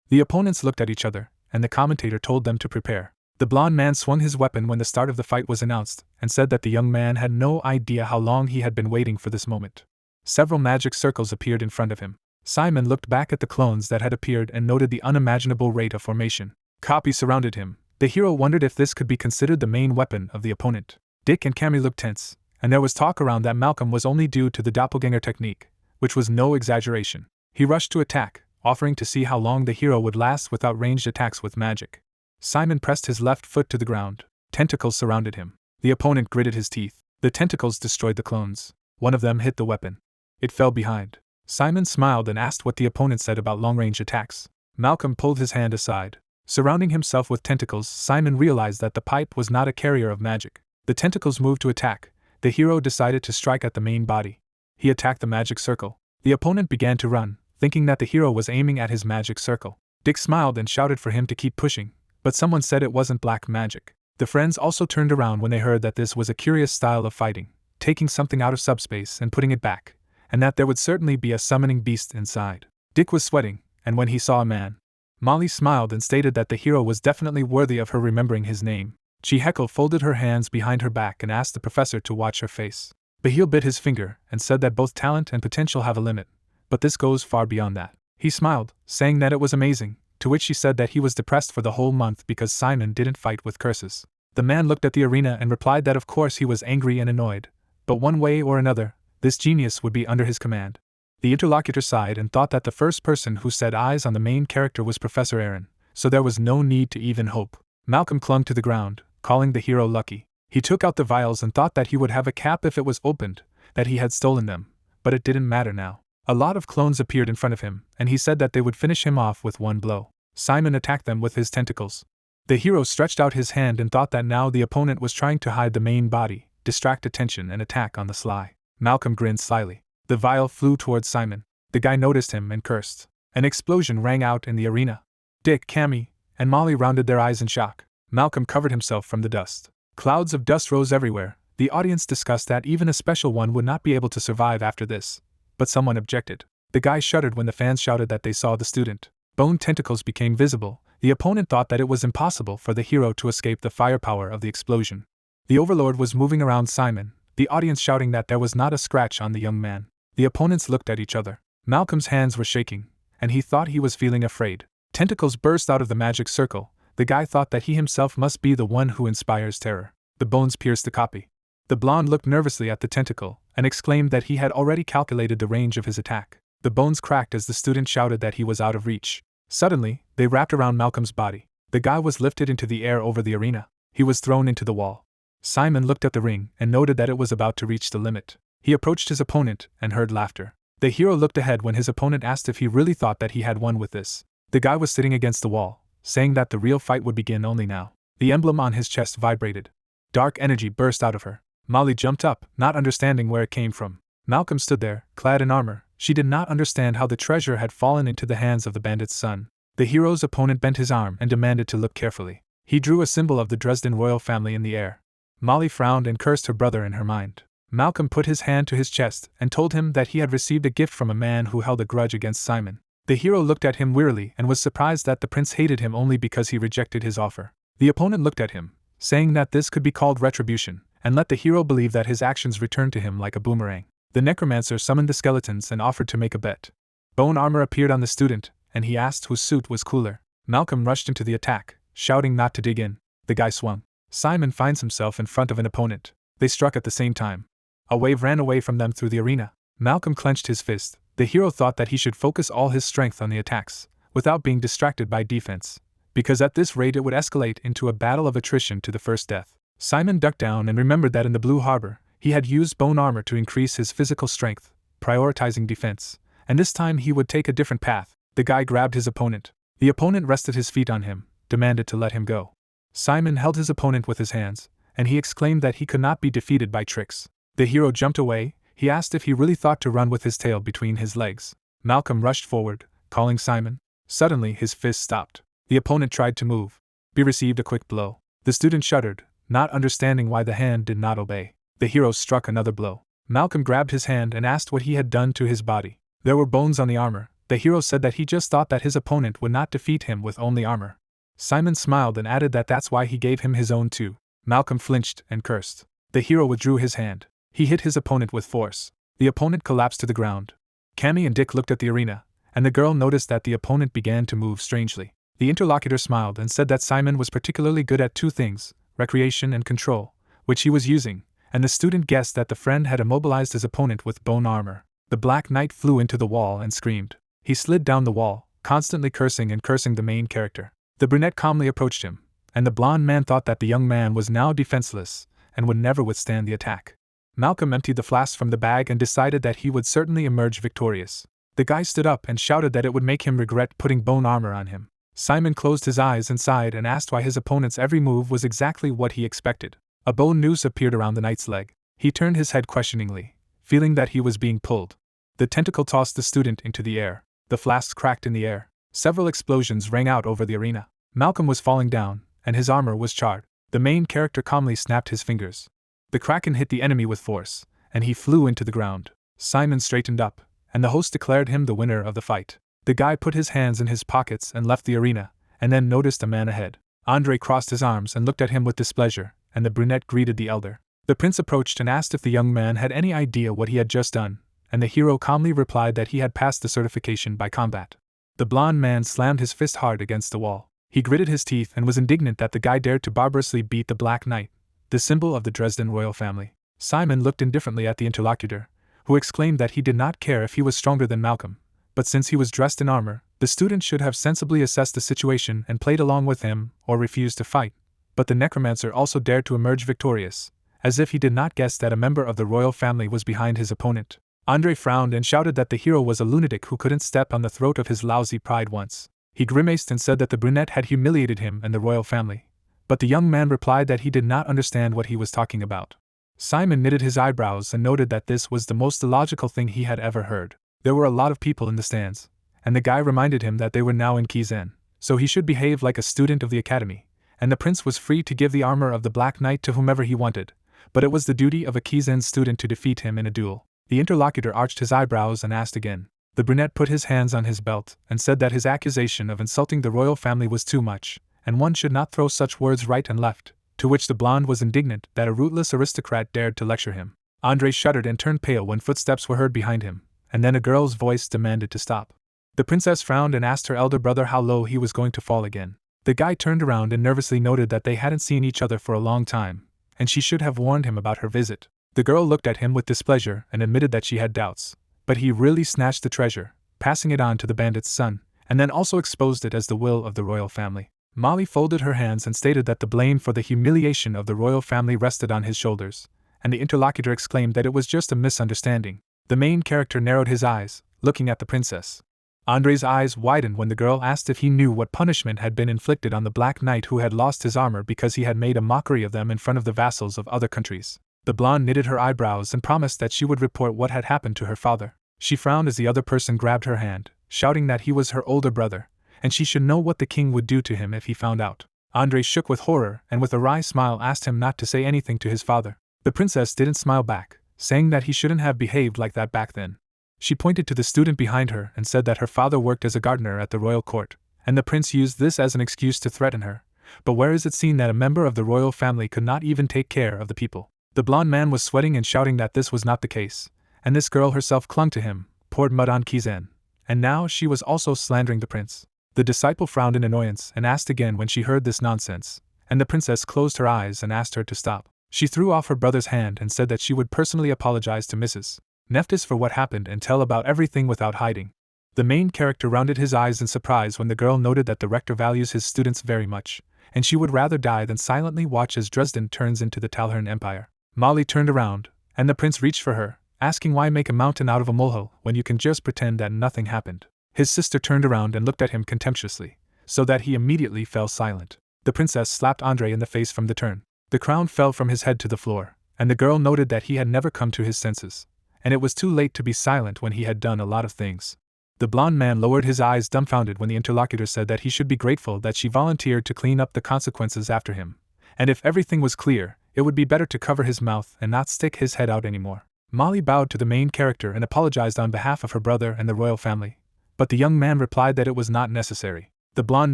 The opponents looked at each other, and the commentator told them to prepare. The blond man swung his weapon when the start of the fight was announced, and said that the young man had no idea how long he had been waiting for this moment. Several magic circles appeared in front of him. Simon looked back at the clones that had appeared and noted the unimaginable rate of formation. Copies surrounded him. The hero wondered if this could be considered the main weapon of the opponent. Dick and Cammy looked tense, and there was talk around that Malcolm was only due to the doppelganger technique, which was no exaggeration. He rushed to attack, offering to see how long the hero would last without ranged attacks with magic. Simon pressed his left foot to the ground. Tentacles surrounded him. The opponent gritted his teeth. The tentacles destroyed the clones. One of them hit the weapon. It fell behind. Simon smiled and asked what the opponent said about long-range attacks. Malcolm pulled his hand aside. Surrounding himself with tentacles, Simon realized that the pipe was not a carrier of magic. The tentacles moved to attack. The hero decided to strike at the main body. He attacked the magic circle. The opponent began to run, thinking that the hero was aiming at his magic circle. Dick smiled and shouted for him to keep pushing, but someone said it wasn't black magic. The friends also turned around when they heard that this was a curious style of fighting, taking something out of subspace and putting it back, and that there would certainly be a summoning beast inside. Dick was sweating, and when he saw a man, Molly smiled and stated that the hero was definitely worthy of her remembering his name. Heckle folded her hands behind her back and asked the professor to watch her face. Bahil bit his finger and said that both talent and potential have a limit, but this goes far beyond that. He smiled, saying that it was amazing, to which she said that he was depressed for the whole month because Simon didn't fight with curses. The man looked at the arena and replied that of course he was angry and annoyed, but one way or another, this genius would be under his command. The interlocutor sighed and thought that the first person who set eyes on the main character was Professor Aaron, so there was no need to even hope. Malcolm clung to the ground, calling the hero lucky. He took out the vials and thought that he would have a cap if it was opened, that he had stolen them, but it didn't matter now. A lot of clones appeared in front of him, and he said that they would finish him off with one blow. Simon attacked them with his tentacles. The hero stretched out his hand and thought that now the opponent was trying to hide the main body, distract attention and attack on the sly. Malcolm grinned slyly. The vial flew towards Simon. The guy noticed him and cursed. An explosion rang out in the arena. Dick, Cammy, and Molly rounded their eyes in shock. Malcolm covered himself from the dust. Clouds of dust rose everywhere. The audience discussed that even a special one would not be able to survive after this. But someone objected. The guy shuddered when the fans shouted that they saw the student. Bone tentacles became visible. The opponent thought that it was impossible for the hero to escape the firepower of the explosion. The Overlord was moving around Simon, the audience shouting that there was not a scratch on the young man. The opponents looked at each other. Malcolm's hands were shaking, and he thought he was feeling afraid. Tentacles burst out of the magic circle. The guy thought that he himself must be the one who inspires terror. The bones pierced the copy. The blonde looked nervously at the tentacle, and exclaimed that he had already calculated the range of his attack. The bones cracked as the student shouted that he was out of reach. Suddenly, they wrapped around Malcolm's body. The guy was lifted into the air over the arena. He was thrown into the wall. Simon looked at the ring and noted that it was about to reach the limit. He approached his opponent and heard laughter. The hero looked ahead when his opponent asked if he really thought that he had won with this. The guy was sitting against the wall, saying that the real fight would begin only now. The emblem on his chest vibrated. Dark energy burst out of her. Molly jumped up, not understanding where it came from. Malcolm stood there, clad in armor. She did not understand how the treasure had fallen into the hands of the bandit's son. The hero's opponent bent his arm and demanded to look carefully. He drew a symbol of the Dresden royal family in the air. Molly frowned and cursed her brother in her mind. Malcolm put his hand to his chest and told him that he had received a gift from a man who held a grudge against Simon. The hero looked at him wearily and was surprised that the prince hated him only because he rejected his offer. The opponent looked at him, saying that this could be called retribution, and let the hero believe that his actions returned to him like a boomerang. The Necromancer summoned the skeletons and offered to make a bet. Bone armor appeared on the student, and he asked whose suit was cooler. Malcolm rushed into the attack, shouting not to dig in. The guy swung. Simon finds himself in front of an opponent. They struck at the same time. A wave ran away from them through the arena. Malcolm clenched his fist. The hero thought that he should focus all his strength on the attacks, without being distracted by defense, because at this rate it would escalate into a battle of attrition to the first death. Simon ducked down and remembered that in the Blue Harbor, he had used bone armor to increase his physical strength, prioritizing defense, and this time he would take a different path. The guy grabbed his opponent. The opponent rested his feet on him, demanded to let him go. Simon held his opponent with his hands, and he exclaimed that he could not be defeated by tricks. The hero jumped away. He asked if he really thought to run with his tail between his legs. Malcolm rushed forward, calling Simon. Suddenly his fist stopped. The opponent tried to move. He received a quick blow. The student shuddered, not understanding why the hand did not obey. The hero struck another blow. Malcolm grabbed his hand and asked what he had done to his body. There were bones on the armor. The hero said that he just thought that his opponent would not defeat him with only armor. Simon smiled and added that that's why he gave him his own too. Malcolm flinched and cursed. The hero withdrew his hand. He hit his opponent with force. The opponent collapsed to the ground. Cammy and Dick looked at the arena, and the girl noticed that the opponent began to move strangely. The interlocutor smiled and said that Simon was particularly good at two things, recreation and control, which he was using, and the student guessed that the friend had immobilized his opponent with bone armor. The Black Knight flew into the wall and screamed. He slid down the wall, constantly cursing and cursing the main character. The brunette calmly approached him, and the blonde man thought that the young man was now defenseless and would never withstand the attack. Malcolm emptied the flask from the bag and decided that he would certainly emerge victorious. The guy stood up and shouted that it would make him regret putting bone armor on him. Simon closed his eyes and sighed and asked why his opponent's every move was exactly what he expected. A bone noose appeared around the knight's leg. He turned his head questioningly, feeling that he was being pulled. The tentacle tossed the student into the air. The flasks cracked in the air. Several explosions rang out over the arena. Malcolm was falling down, and his armor was charred. The main character calmly snapped his fingers. The kraken hit the enemy with force, and he flew into the ground. Simon straightened up, and the host declared him the winner of the fight. The guy put his hands in his pockets and left the arena, and then noticed a man ahead. Andre crossed his arms and looked at him with displeasure, and the brunette greeted the elder. The prince approached and asked if the young man had any idea what he had just done, and the hero calmly replied that he had passed the certification by combat. The blonde man slammed his fist hard against the wall. He gritted his teeth and was indignant that the guy dared to barbarously beat the Black Knight, the symbol of the Dresden royal family. Simon looked indifferently at the interlocutor, who exclaimed that he did not care if he was stronger than Malcolm, but since he was dressed in armor, the student should have sensibly assessed the situation and played along with him, or refused to fight. But the Necromancer also dared to emerge victorious, as if he did not guess that a member of the royal family was behind his opponent. Andre frowned and shouted that the hero was a lunatic who couldn't step on the throat of his lousy pride once. He grimaced and said that the brunette had humiliated him and the royal family, but the young man replied that he did not understand what he was talking about. Simon knitted his eyebrows and noted that this was the most illogical thing he had ever heard. There were a lot of people in the stands, and the guy reminded him that they were now in Kizen, so he should behave like a student of the academy, and the prince was free to give the armor of the Black Knight to whomever he wanted, but it was the duty of a Kizen student to defeat him in a duel. The interlocutor arched his eyebrows and asked again. The brunette put his hands on his belt and said that his accusation of insulting the royal family was too much, and one should not throw such words right and left, to which the blonde was indignant that a rootless aristocrat dared to lecture him. Andre shuddered and turned pale when footsteps were heard behind him, and then a girl's voice demanded to stop. The princess frowned and asked her elder brother how low he was going to fall again. The guy turned around and nervously noted that they hadn't seen each other for a long time, and she should have warned him about her visit. The girl looked at him with displeasure and admitted that she had doubts, but he really snatched the treasure, passing it on to the bandit's son, and then also exposed it as the will of the royal family. Molly folded her hands and stated that the blame for the humiliation of the royal family rested on his shoulders, and the interlocutor exclaimed that it was just a misunderstanding. The main character narrowed his eyes, looking at the princess. Andre's eyes widened when the girl asked if he knew what punishment had been inflicted on the Black Knight who had lost his armor because he had made a mockery of them in front of the vassals of other countries. The blonde knitted her eyebrows and promised that she would report what had happened to her father. She frowned as the other person grabbed her hand, shouting that he was her older brother, and she should know what the king would do to him if he found out. Andre shook with horror and with a wry smile asked him not to say anything to his father. The princess didn't smile back, saying that he shouldn't have behaved like that back then. She pointed to the student behind her and said that her father worked as a gardener at the royal court, and the prince used this as an excuse to threaten her. But where is it seen that a member of the royal family could not even take care of the people? The blonde man was sweating and shouting that this was not the case, and this girl herself clung to him, poured mud on Kizen, and now she was also slandering the prince. The disciple frowned in annoyance and asked again when she heard this nonsense, and the princess closed her eyes and asked her to stop. She threw off her brother's hand and said that she would personally apologize to Mrs. Neptus for what happened and tell about everything without hiding. The main character rounded his eyes in surprise when the girl noted that the rector values his students very much, and she would rather die than silently watch as Dresden turns into the Talhern Empire. Molly turned around, and the prince reached for her, asking why make a mountain out of a molehill when you can just pretend that nothing happened. His sister turned around and looked at him contemptuously, so that he immediately fell silent. The princess slapped Andre in the face from the turn. The crown fell from his head to the floor, and the girl noted that he had never come to his senses, and it was too late to be silent when he had done a lot of things. The blonde man lowered his eyes dumbfounded when the interlocutor said that he should be grateful that she volunteered to clean up the consequences after him, and if everything was clear, it would be better to cover his mouth and not stick his head out anymore. Molly bowed to the main character and apologized on behalf of her brother and the royal family, but the young man replied that it was not necessary. The blonde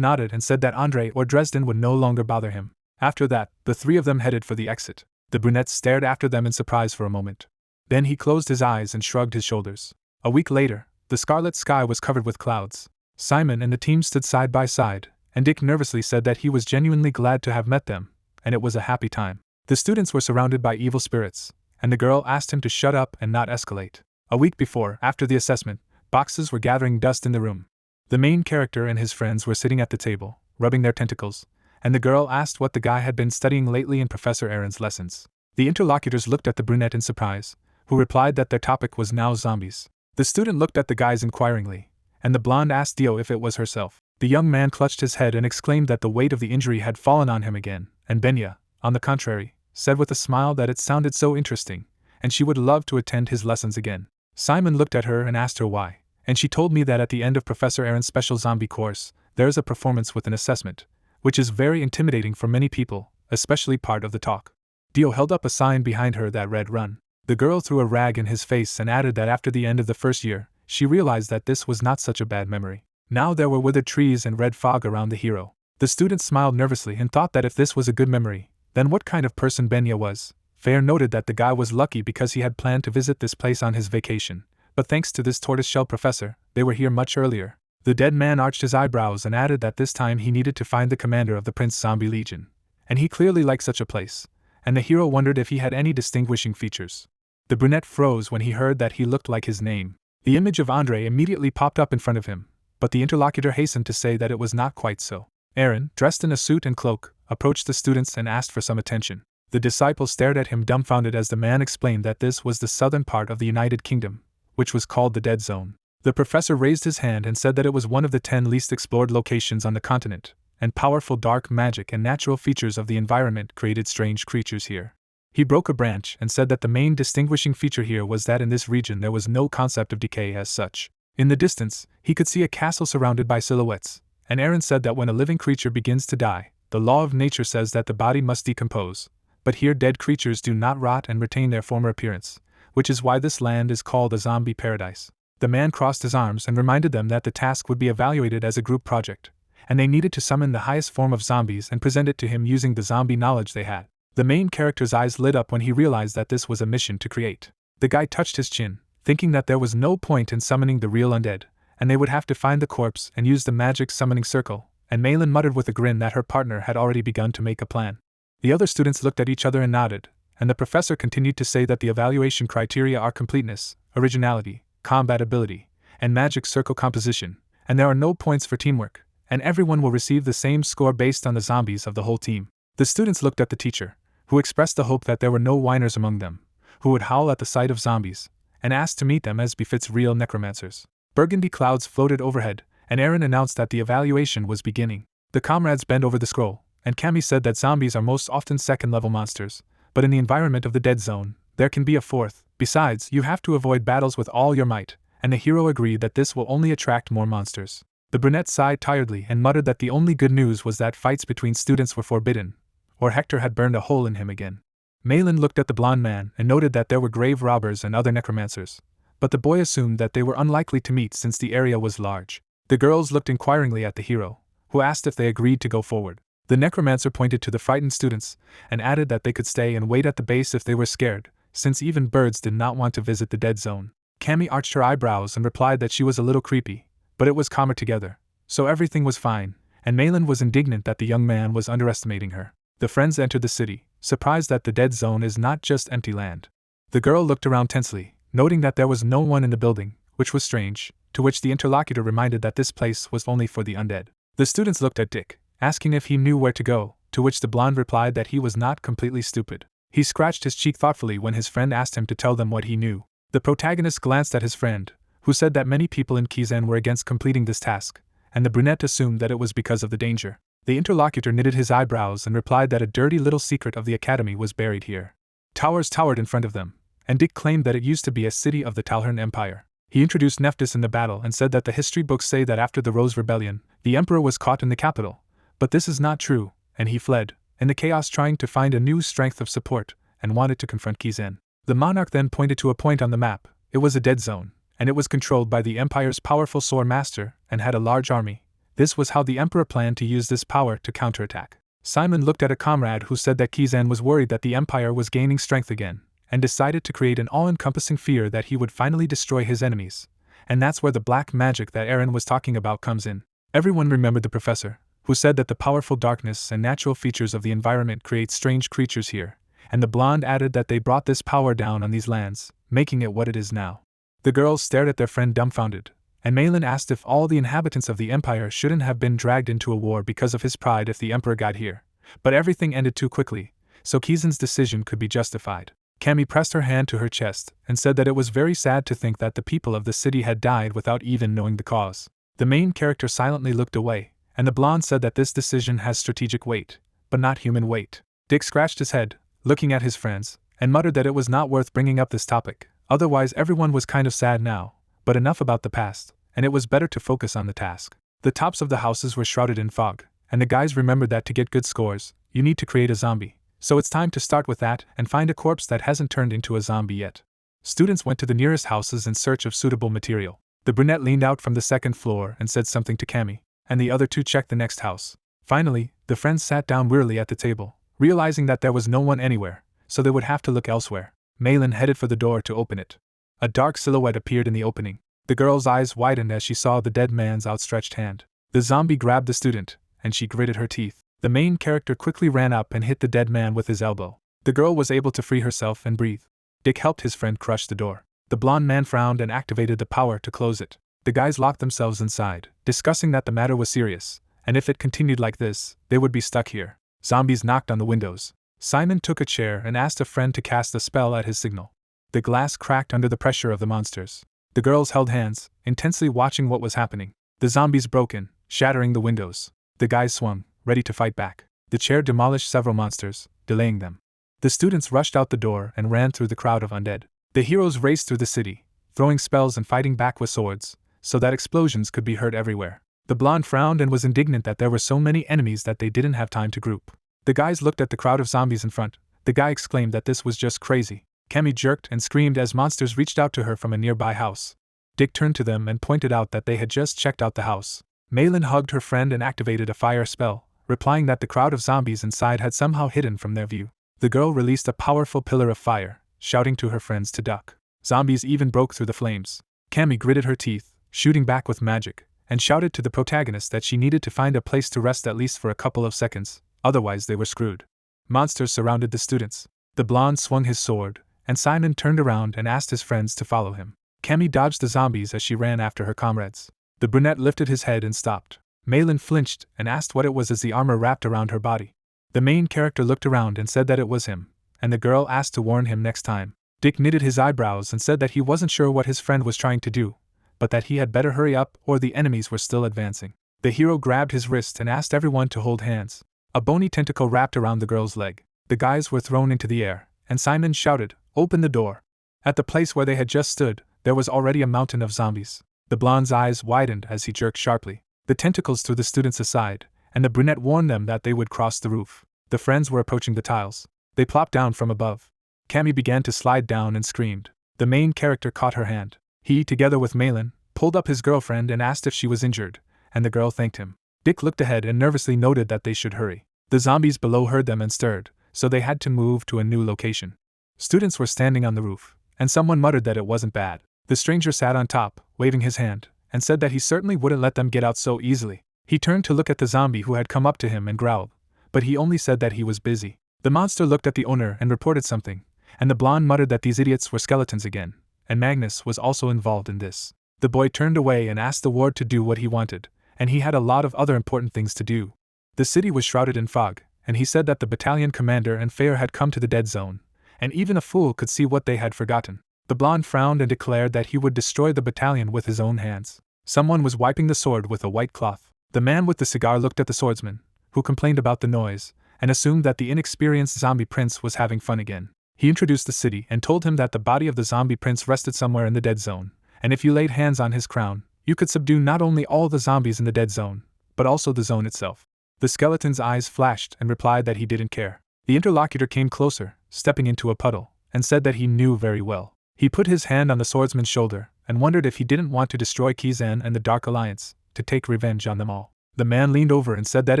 nodded and said that Andre or Dresden would no longer bother him. After that, the three of them headed for the exit. The brunette stared after them in surprise for a moment. Then he closed his eyes and shrugged his shoulders. A week later, the scarlet sky was covered with clouds. Simon and the team stood side by side, and Dick nervously said that he was genuinely glad to have met them, and it was a happy time. The students were surrounded by evil spirits, and the girl asked him to shut up and not escalate. A week before, after the assessment, boxes were gathering dust in the room. The main character and his friends were sitting at the table, rubbing their tentacles, and the girl asked what the guy had been studying lately in Professor Aaron's lessons. The interlocutors looked at the brunette in surprise, who replied that their topic was now zombies. The student looked at the guys inquiringly, and the blonde asked Dio if it was herself. The young man clutched his head and exclaimed that the weight of the injury had fallen on him again, and Benya, on the contrary, said with a smile that it sounded so interesting, and she would love to attend his lessons again. Simon looked at her and asked her why, and she told me that at the end of Professor Aaron's special zombie course, there is a performance with an assessment, which is very intimidating for many people, especially part of the talk. Dio held up a sign behind her that read "Run." The girl threw a rag in his face and added that after the end of the first year, she realized that this was not such a bad memory. Now there were withered trees and red fog around the hero. The student smiled nervously and thought that if this was a good memory, then what kind of person Benya was. Fair noted that the guy was lucky because he had planned to visit this place on his vacation, but thanks to this tortoiseshell professor, they were here much earlier. The dead man arched his eyebrows and added that this time he needed to find the commander of the Prince Zombie Legion, and he clearly liked such a place, and the hero wondered if he had any distinguishing features. The brunette froze when he heard that he looked like his name. The image of Andre immediately popped up in front of him, but the interlocutor hastened to say that it was not quite so. Aaron, dressed in a suit and cloak, approached the students and asked for some attention. The disciple stared at him dumbfounded as the man explained that this was the southern part of the United Kingdom, which was called the Dead Zone. The professor raised his hand and said that it was one of the 10 least explored locations on the continent, and powerful dark magic and natural features of the environment created strange creatures here. He broke a branch and said that the main distinguishing feature here was that in this region there was no concept of decay as such. In the distance, he could see a castle surrounded by silhouettes, and Aaron said that when a living creature begins to die, the law of nature says that the body must decompose, but here dead creatures do not rot and retain their former appearance, which is why this land is called a zombie paradise. The man crossed his arms and reminded them that the task would be evaluated as a group project, and they needed to summon the highest form of zombies and present it to him using the zombie knowledge they had. The main character's eyes lit up when he realized that this was a mission to create. The guy touched his chin, thinking that there was no point in summoning the real undead, and they would have to find the corpse and use the magic summoning circle, and Malin muttered with a grin that her partner had already begun to make a plan. The other students looked at each other and nodded, and the professor continued to say that the evaluation criteria are completeness, originality, combat ability, and magic circle composition, and there are no points for teamwork, and everyone will receive the same score based on the zombies of the whole team. The students looked at the teacher, who expressed the hope that there were no whiners among them, who would howl at the sight of zombies, and asked to meet them as befits real necromancers. Burgundy clouds floated overhead, and Aaron announced that the evaluation was beginning. The comrades bent over the scroll, and Cammy said that zombies are most often second-level monsters, but in the environment of the Dead Zone, there can be a fourth. Besides, you have to avoid battles with all your might, and the hero agreed that this will only attract more monsters. The brunette sighed tiredly and muttered that the only good news was that fights between students were forbidden, or Hector had burned a hole in him again. Malin looked at the blonde man and noted that there were grave robbers and other necromancers, but the boy assumed that they were unlikely to meet since the area was large. The girls looked inquiringly at the hero, who asked if they agreed to go forward. The necromancer pointed to the frightened students and added that they could stay and wait at the base if they were scared, since even birds did not want to visit the Dead Zone. Cammy arched her eyebrows and replied that she was a little creepy, but it was calmer together, so everything was fine, and Malin was indignant that the young man was underestimating her. The friends entered the city, surprised that the Dead Zone is not just empty land. The girl looked around tensely, noting that there was no one in the building, which was strange, to which the interlocutor reminded that this place was only for the undead. The students looked at Dick, asking if he knew where to go, to which the blonde replied that he was not completely stupid. He scratched his cheek thoughtfully when his friend asked him to tell them what he knew. The protagonist glanced at his friend, who said that many people in Kizen were against completing this task, and the brunette assumed that it was because of the danger. The interlocutor knitted his eyebrows and replied that a dirty little secret of the academy was buried here. Towers towered in front of them, and Dick claimed that it used to be a city of the Talhern Empire. He introduced Neptus in the battle and said that the history books say that after the Rose Rebellion, the emperor was caught in the capital, but this is not true, and he fled, in the chaos trying to find a new strength of support, and wanted to confront Kizen. The monarch then pointed to a point on the map. It was a dead zone, and it was controlled by the empire's powerful sword master, and had a large army. This was how the emperor planned to use this power to counterattack. Simon looked at a comrade who said that Kizen was worried that the empire was gaining strength again, and decided to create an all-encompassing fear that he would finally destroy his enemies. And that's where the black magic that Aaron was talking about comes in. Everyone remembered the professor, who said that the powerful darkness and natural features of the environment create strange creatures here, and the blonde added that they brought this power down on these lands, making it what it is now. The girls stared at their friend dumbfounded, and Malin asked if all the inhabitants of the empire shouldn't have been dragged into a war because of his pride if the emperor got here, but everything ended too quickly, so Kizen's decision could be justified. Cammy pressed her hand to her chest and said that it was very sad to think that the people of the city had died without even knowing the cause. The main character silently looked away, and the blonde said that this decision has strategic weight, but not human weight. Dick scratched his head, looking at his friends, and muttered that it was not worth bringing up this topic, otherwise everyone was kind of sad now, but enough about the past, and it was better to focus on the task. The tops of the houses were shrouded in fog, and the guys remembered that to get good scores, you need to create a zombie, so it's time to start with that and find a corpse that hasn't turned into a zombie yet. Students went to the nearest houses in search of suitable material. The brunette leaned out from the second floor and said something to Cammy, and the other two checked the next house. Finally, the friends sat down wearily at the table, realizing that there was no one anywhere, so they would have to look elsewhere. Malin headed for the door to open it. A dark silhouette appeared in the opening. The girl's eyes widened as she saw the dead man's outstretched hand. The zombie grabbed the student, and she gritted her teeth. The main character quickly ran up and hit the dead man with his elbow. The girl was able to free herself and breathe. Dick helped his friend crush the door. The blonde man frowned and activated the power to close it. The guys locked themselves inside, discussing that the matter was serious, and if it continued like this, they would be stuck here. Zombies knocked on the windows. Simon took a chair and asked a friend to cast a spell at his signal. The glass cracked under the pressure of the monsters. The girls held hands, intensely watching what was happening. The zombies broke in, shattering the windows. The guys swung, ready to fight back. The chair demolished several monsters, delaying them. The students rushed out the door and ran through the crowd of undead. The heroes raced through the city, throwing spells and fighting back with swords, so that explosions could be heard everywhere. The blonde frowned and was indignant that there were so many enemies that they didn't have time to group. The guys looked at the crowd of zombies in front. The guy exclaimed that this was just crazy. Cammy jerked and screamed as monsters reached out to her from a nearby house. Dick turned to them and pointed out that they had just checked out the house. Malin hugged her friend and activated a fire spell, replying that the crowd of zombies inside had somehow hidden from their view. The girl released a powerful pillar of fire, shouting to her friends to duck. Zombies even broke through the flames. Cammy gritted her teeth, shooting back with magic, and shouted to the protagonist that she needed to find a place to rest at least for a couple of seconds, otherwise they were screwed. Monsters surrounded the students. The blonde swung his sword, and Simon turned around and asked his friends to follow him. Cammy dodged the zombies as she ran after her comrades. The brunette lifted his head and stopped. Malin flinched and asked what it was as the armor wrapped around her body. The main character looked around and said that it was him, and the girl asked to warn him next time. Dick knitted his eyebrows and said that he wasn't sure what his friend was trying to do, but that he had better hurry up or the enemies were still advancing. The hero grabbed his wrist and asked everyone to hold hands. A bony tentacle wrapped around the girl's leg. The guys were thrown into the air, and Simon shouted, "Open the door." At the place where they had just stood, there was already a mountain of zombies. The blonde's eyes widened as he jerked sharply. The tentacles threw the students aside, and the brunette warned them that they would cross the roof. The friends were approaching the tiles. They plopped down from above. Cammy began to slide down and screamed. The main character caught her hand. He, together with Malin, pulled up his girlfriend and asked if she was injured, and the girl thanked him. Dick looked ahead and nervously noted that they should hurry. The zombies below heard them and stirred, so they had to move to a new location. Students were standing on the roof, and someone muttered that it wasn't bad. The stranger sat on top, waving his hand, and said that he certainly wouldn't let them get out so easily. He turned to look at the zombie who had come up to him and growled, but he only said that he was busy. The monster looked at the owner and reported something, and the blonde muttered that these idiots were skeletons again, and Magnus was also involved in this. The boy turned away and asked the ward to do what he wanted, and he had a lot of other important things to do. The city was shrouded in fog, and he said that the battalion commander and Fair had come to the dead zone, and even a fool could see what they had forgotten. The blonde frowned and declared that he would destroy the battalion with his own hands. Someone was wiping the sword with a white cloth. The man with the cigar looked at the swordsman, who complained about the noise, and assumed that the inexperienced zombie prince was having fun again. He introduced the city and told him that the body of the zombie prince rested somewhere in the dead zone, and if you laid hands on his crown, you could subdue not only all the zombies in the dead zone, but also the zone itself. The skeleton's eyes flashed and replied that he didn't care. The interlocutor came closer, stepping into a puddle, and said that he knew very well. He put his hand on the swordsman's shoulder and wondered if he didn't want to destroy Kizen and the Dark Alliance, to take revenge on them all. The man leaned over and said that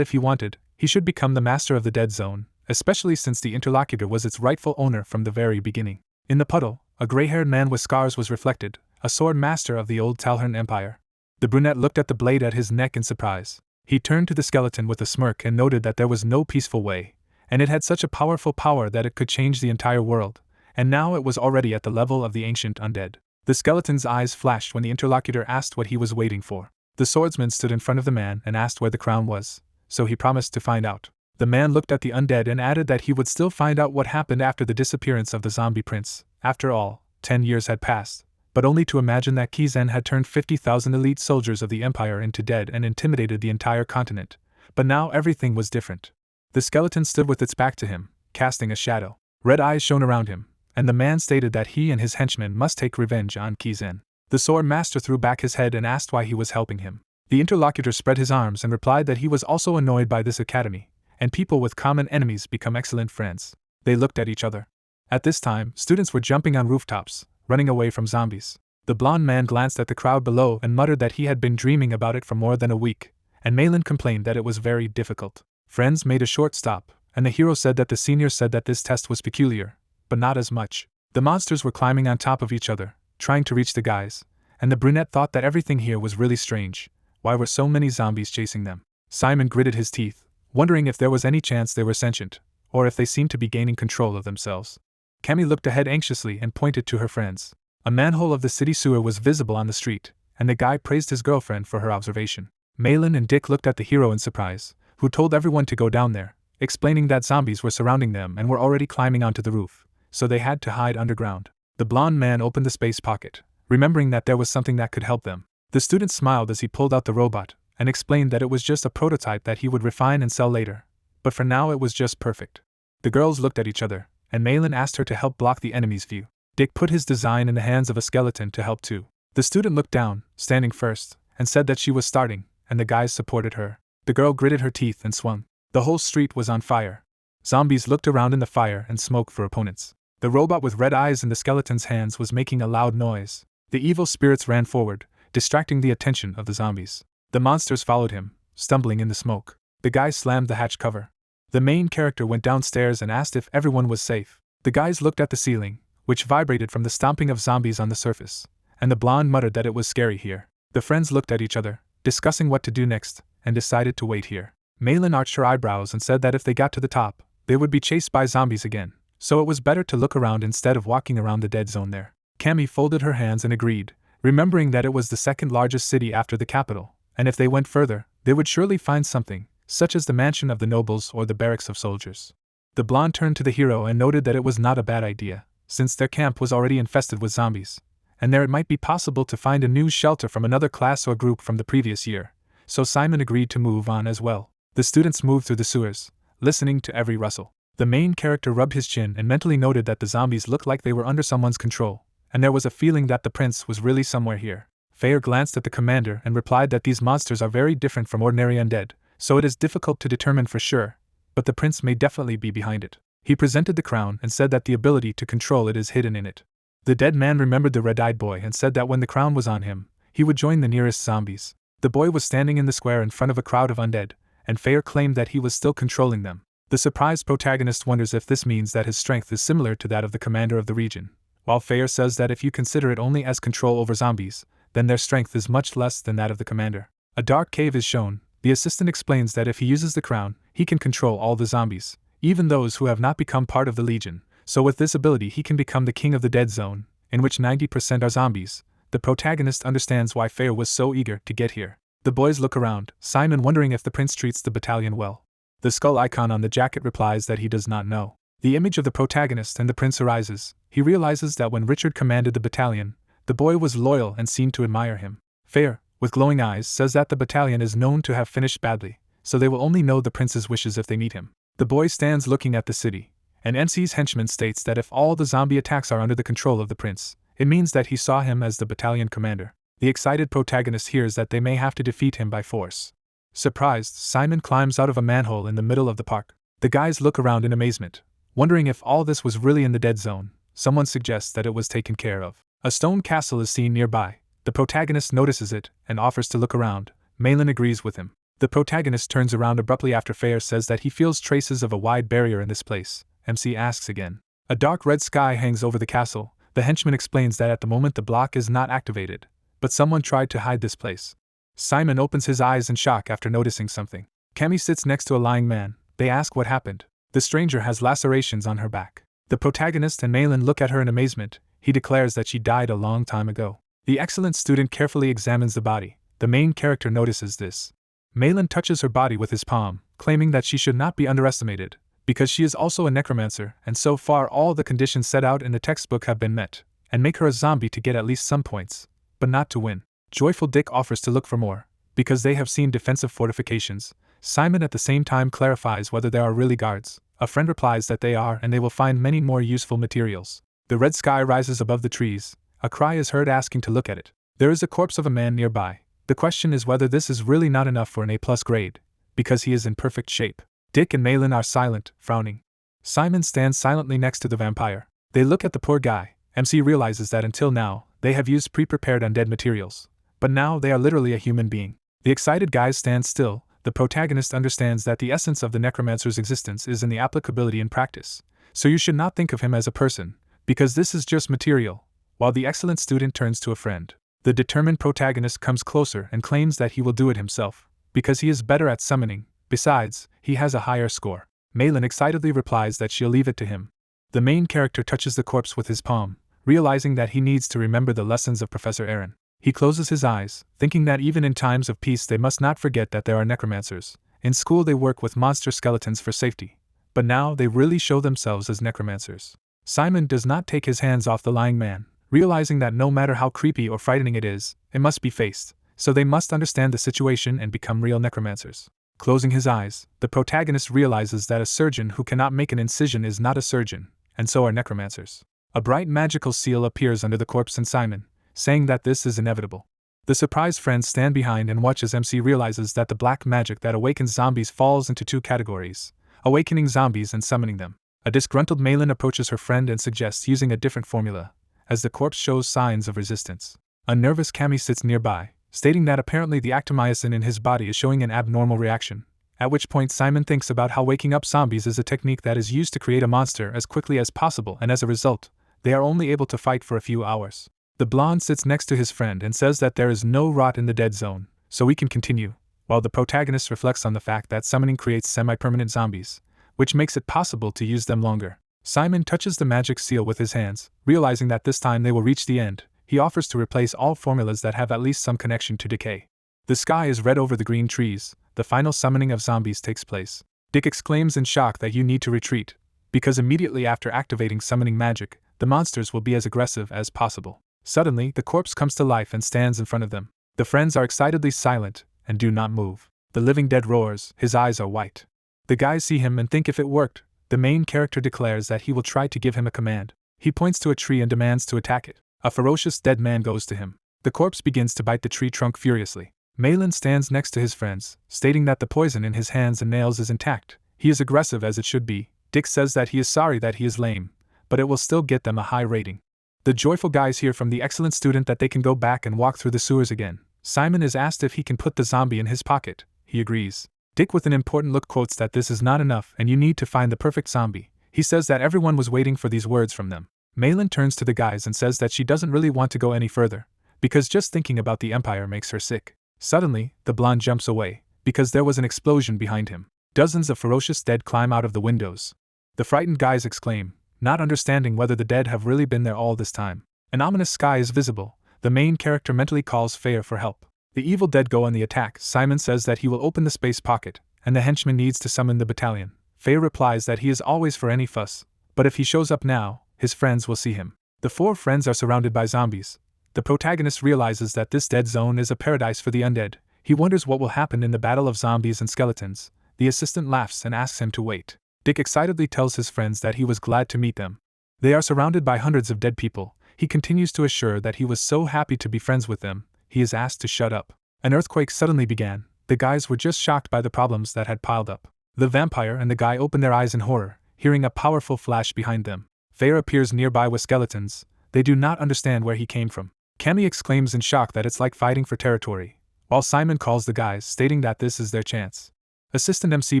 if he wanted, he should become the master of the dead zone, especially since the interlocutor was its rightful owner from the very beginning. In the puddle, a gray-haired man with scars was reflected, a sword master of the old Talhern Empire. The brunette looked at the blade at his neck in surprise. He turned to the skeleton with a smirk and noted that there was no peaceful way, and it had such a powerful power that it could change the entire world, and now it was already at the level of the ancient undead. The skeleton's eyes flashed when the interlocutor asked what he was waiting for. The swordsman stood in front of the man and asked where the crown was, so he promised to find out. The man looked at the undead and added that he would still find out what happened after the disappearance of the zombie prince. After all, 10 years had passed, but only to imagine that Kizen had turned 50,000 elite soldiers of the Empire into dead and intimidated the entire continent. But now everything was different. The skeleton stood with its back to him, casting a shadow. Red eyes shone around him, and the man stated that he and his henchmen must take revenge on Kizen. The sword master threw back his head and asked why he was helping him. The interlocutor spread his arms and replied that he was also annoyed by this academy, and people with common enemies become excellent friends. They looked at each other. At this time, students were jumping on rooftops, running away from zombies. The blonde man glanced at the crowd below and muttered that he had been dreaming about it for more than a week, and Malin complained that it was very difficult. Friends made a short stop, and the hero said that the senior said that this test was peculiar, but not as much. The monsters were climbing on top of each other, trying to reach the guys, and the brunette thought that everything here was really strange. Why were so many zombies chasing them? Simon gritted his teeth, wondering if there was any chance they were sentient, or if they seemed to be gaining control of themselves. Cammy looked ahead anxiously and pointed to her friends. A manhole of the city sewer was visible on the street, and the guy praised his girlfriend for her observation. Malin and Dick looked at the hero in surprise, who told everyone to go down there, explaining that zombies were surrounding them and were already climbing onto the roof, so they had to hide underground. The blonde man opened the space pocket, remembering that there was something that could help them. The student smiled as he pulled out the robot, and explained that it was just a prototype that he would refine and sell later, but for now it was just perfect. The girls looked at each other, and Malin asked her to help block the enemy's view. Dick put his design in the hands of a skeleton to help too. The student looked down, standing first, and said that she was starting, and the guys supported her. The girl gritted her teeth and swung. The whole street was on fire. Zombies looked around in the fire and smoked for opponents. The robot with red eyes in the skeleton's hands was making a loud noise. The evil spirits ran forward, distracting the attention of the zombies. The monsters followed him, stumbling in the smoke. The guys slammed the hatch cover. The main character went downstairs and asked if everyone was safe. The guys looked at the ceiling, which vibrated from the stomping of zombies on the surface, and the blonde muttered that it was scary here. The friends looked at each other, discussing what to do next, and decided to wait here. Malin arched her eyebrows and said that if they got to the top, they would be chased by zombies again, so it was better to look around instead of walking around the dead zone there. Cammy folded her hands and agreed, remembering that it was the second largest city after the capital, and if they went further, they would surely find something, such as the mansion of the nobles or the barracks of soldiers. The blonde turned to the hero and noted that it was not a bad idea, since their camp was already infested with zombies, and there it might be possible to find a new shelter from another class or group from the previous year, so Simon agreed to move on as well. The students moved through the sewers, listening to every rustle. The main character rubbed his chin and mentally noted that the zombies looked like they were under someone's control, and there was a feeling that the prince was really somewhere here. Fayer glanced at the commander and replied that these monsters are very different from ordinary undead, so it is difficult to determine for sure, but the prince may definitely be behind it. He presented the crown and said that the ability to control it is hidden in it. The dead man remembered the red-eyed boy and said that when the crown was on him, he would join the nearest zombies. The boy was standing in the square in front of a crowd of undead, and Fayer claimed that he was still controlling them. The surprised protagonist wonders if this means that his strength is similar to that of the commander of the region, while Fayer says that if you consider it only as control over zombies, then their strength is much less than that of the commander. A dark cave is shown. The assistant explains that if he uses the crown, he can control all the zombies, even those who have not become part of the Legion, so with this ability he can become the king of the dead zone, in which 90% are zombies. The protagonist understands why Fayer was so eager to get here. The boys look around, Simon wondering if the prince treats the battalion well. The skull icon on the jacket replies that he does not know. The image of the protagonist and the prince arises. He realizes that when Richard commanded the battalion, the boy was loyal and seemed to admire him. Fayer, with glowing eyes, says that the battalion is known to have finished badly, so they will only know the prince's wishes if they meet him. The boy stands looking at the city, and NC's henchman states that if all the zombie attacks are under the control of the prince, it means that he saw him as the battalion commander. The excited protagonist hears that they may have to defeat him by force. Surprised, Simon climbs out of a manhole in the middle of the park. The guys look around in amazement, wondering if all this was really in the dead zone. Someone suggests that it was taken care of. A stone castle is seen nearby. The protagonist notices it and offers to look around. Malin agrees with him. The protagonist turns around abruptly after Fayer says that he feels traces of a wide barrier in this place. MC asks again. A dark red sky hangs over the castle. The henchman explains that at the moment the block is not activated, but someone tried to hide this place. Simon opens his eyes in shock after noticing something. Cammy sits next to a lying man. They ask what happened. The stranger has lacerations on her back. The protagonist and Malin look at her in amazement. He declares that she died a long time ago. The excellent student carefully examines the body. The main character notices this. Malin touches her body with his palm, claiming that she should not be underestimated, because she is also a necromancer, and so far all the conditions set out in the textbook have been met, and make her a zombie to get at least some points, but not to win. Joyful Dick offers to look for more, because they have seen defensive fortifications. Simon at the same time clarifies whether there are really guards. A friend replies that they are, and they will find many more useful materials. The red sky rises above the trees. A cry is heard asking to look at it. There is a corpse of a man nearby. The question is whether this is really not enough for an A+ grade, because he is in perfect shape. Dick and Malin are silent, frowning. Simon stands silently next to the vampire. They look at the poor guy. MC realizes that until now, they have used pre-prepared undead materials, but now they are literally a human being. The excited guys stand still. The protagonist understands that the essence of the necromancer's existence is in the applicability in practice, so you should not think of him as a person, because this is just material. While the excellent student turns to a friend, the determined protagonist comes closer and claims that he will do it himself, because he is better at summoning. Besides, he has a higher score. Malin excitedly replies that she'll leave it to him. The main character touches the corpse with his palm, realizing that he needs to remember the lessons of Professor Aaron. He closes his eyes, thinking that even in times of peace they must not forget that there are necromancers. In school they work with monster skeletons for safety, but now they really show themselves as necromancers. Simon does not take his hands off the lying man, realizing that no matter how creepy or frightening it is, it must be faced, so they must understand the situation and become real necromancers. Closing his eyes, the protagonist realizes that a surgeon who cannot make an incision is not a surgeon, and so are necromancers. A bright magical seal appears under the corpse and Simon, saying that this is inevitable. The surprised friends stand behind and watch as MC realizes that the black magic that awakens zombies falls into two categories: awakening zombies and summoning them. A disgruntled Malin approaches her friend and suggests using a different formula, as the corpse shows signs of resistance. A nervous Cammy sits nearby, stating that apparently the actomyosin in his body is showing an abnormal reaction, at which point Simon thinks about how waking up zombies is a technique that is used to create a monster as quickly as possible, and as a result, they are only able to fight for a few hours. The blonde sits next to his friend and says that there is no rot in the dead zone, so we can continue, while the protagonist reflects on the fact that summoning creates semi-permanent zombies, which makes it possible to use them longer. Simon touches the magic seal with his hands, realizing that this time they will reach the end. He offers to replace all formulas that have at least some connection to decay. The sky is red over the green trees. The final summoning of zombies takes place. Dick exclaims in shock that you need to retreat, because immediately after activating summoning magic, the monsters will be as aggressive as possible. Suddenly, the corpse comes to life and stands in front of them. The friends are excitedly silent and do not move. The living dead roars. His eyes are white. The guys see him and think if it worked. The main character declares that he will try to give him a command. He points to a tree and demands to attack it. A ferocious dead man goes to him. The corpse begins to bite the tree trunk furiously. Malin stands next to his friends, stating that the poison in his hands and nails is intact. He is aggressive as it should be. Dick says that he is sorry that he is lame, but it will still get them a high rating. The joyful guys hear from the excellent student that they can go back and walk through the sewers again. Simon is asked if he can put the zombie in his pocket. He agrees. Dick with an important look quotes that this is not enough and you need to find the perfect zombie. He says that everyone was waiting for these words from them. Malin turns to the guys and says that she doesn't really want to go any further, because just thinking about the Empire makes her sick. Suddenly, the blonde jumps away, because there was an explosion behind him. Dozens of ferocious dead climb out of the windows. The frightened guys exclaim, not understanding whether the dead have really been there all this time. An ominous sky is visible. The main character mentally calls Fair for help. The evil dead go on the attack. Simon says that he will open the space pocket, and the henchman needs to summon the battalion. Fair replies that he is always for any fuss, but if he shows up now, his friends will see him. The four friends are surrounded by zombies. The protagonist realizes that this dead zone is a paradise for the undead. He wonders what will happen in the battle of zombies and skeletons. The assistant laughs and asks him to wait. Dick excitedly tells his friends that he was glad to meet them. They are surrounded by hundreds of dead people. He continues to assure that he was so happy to be friends with them. He is asked to shut up. An earthquake suddenly began. The guys were just shocked by the problems that had piled up. The vampire and the guy open their eyes in horror, hearing a powerful flash behind them. Fair appears nearby with skeletons. They do not understand where he came from. Cammy exclaims in shock that it's like fighting for territory, while Simon calls the guys, stating that this is their chance. Assistant MC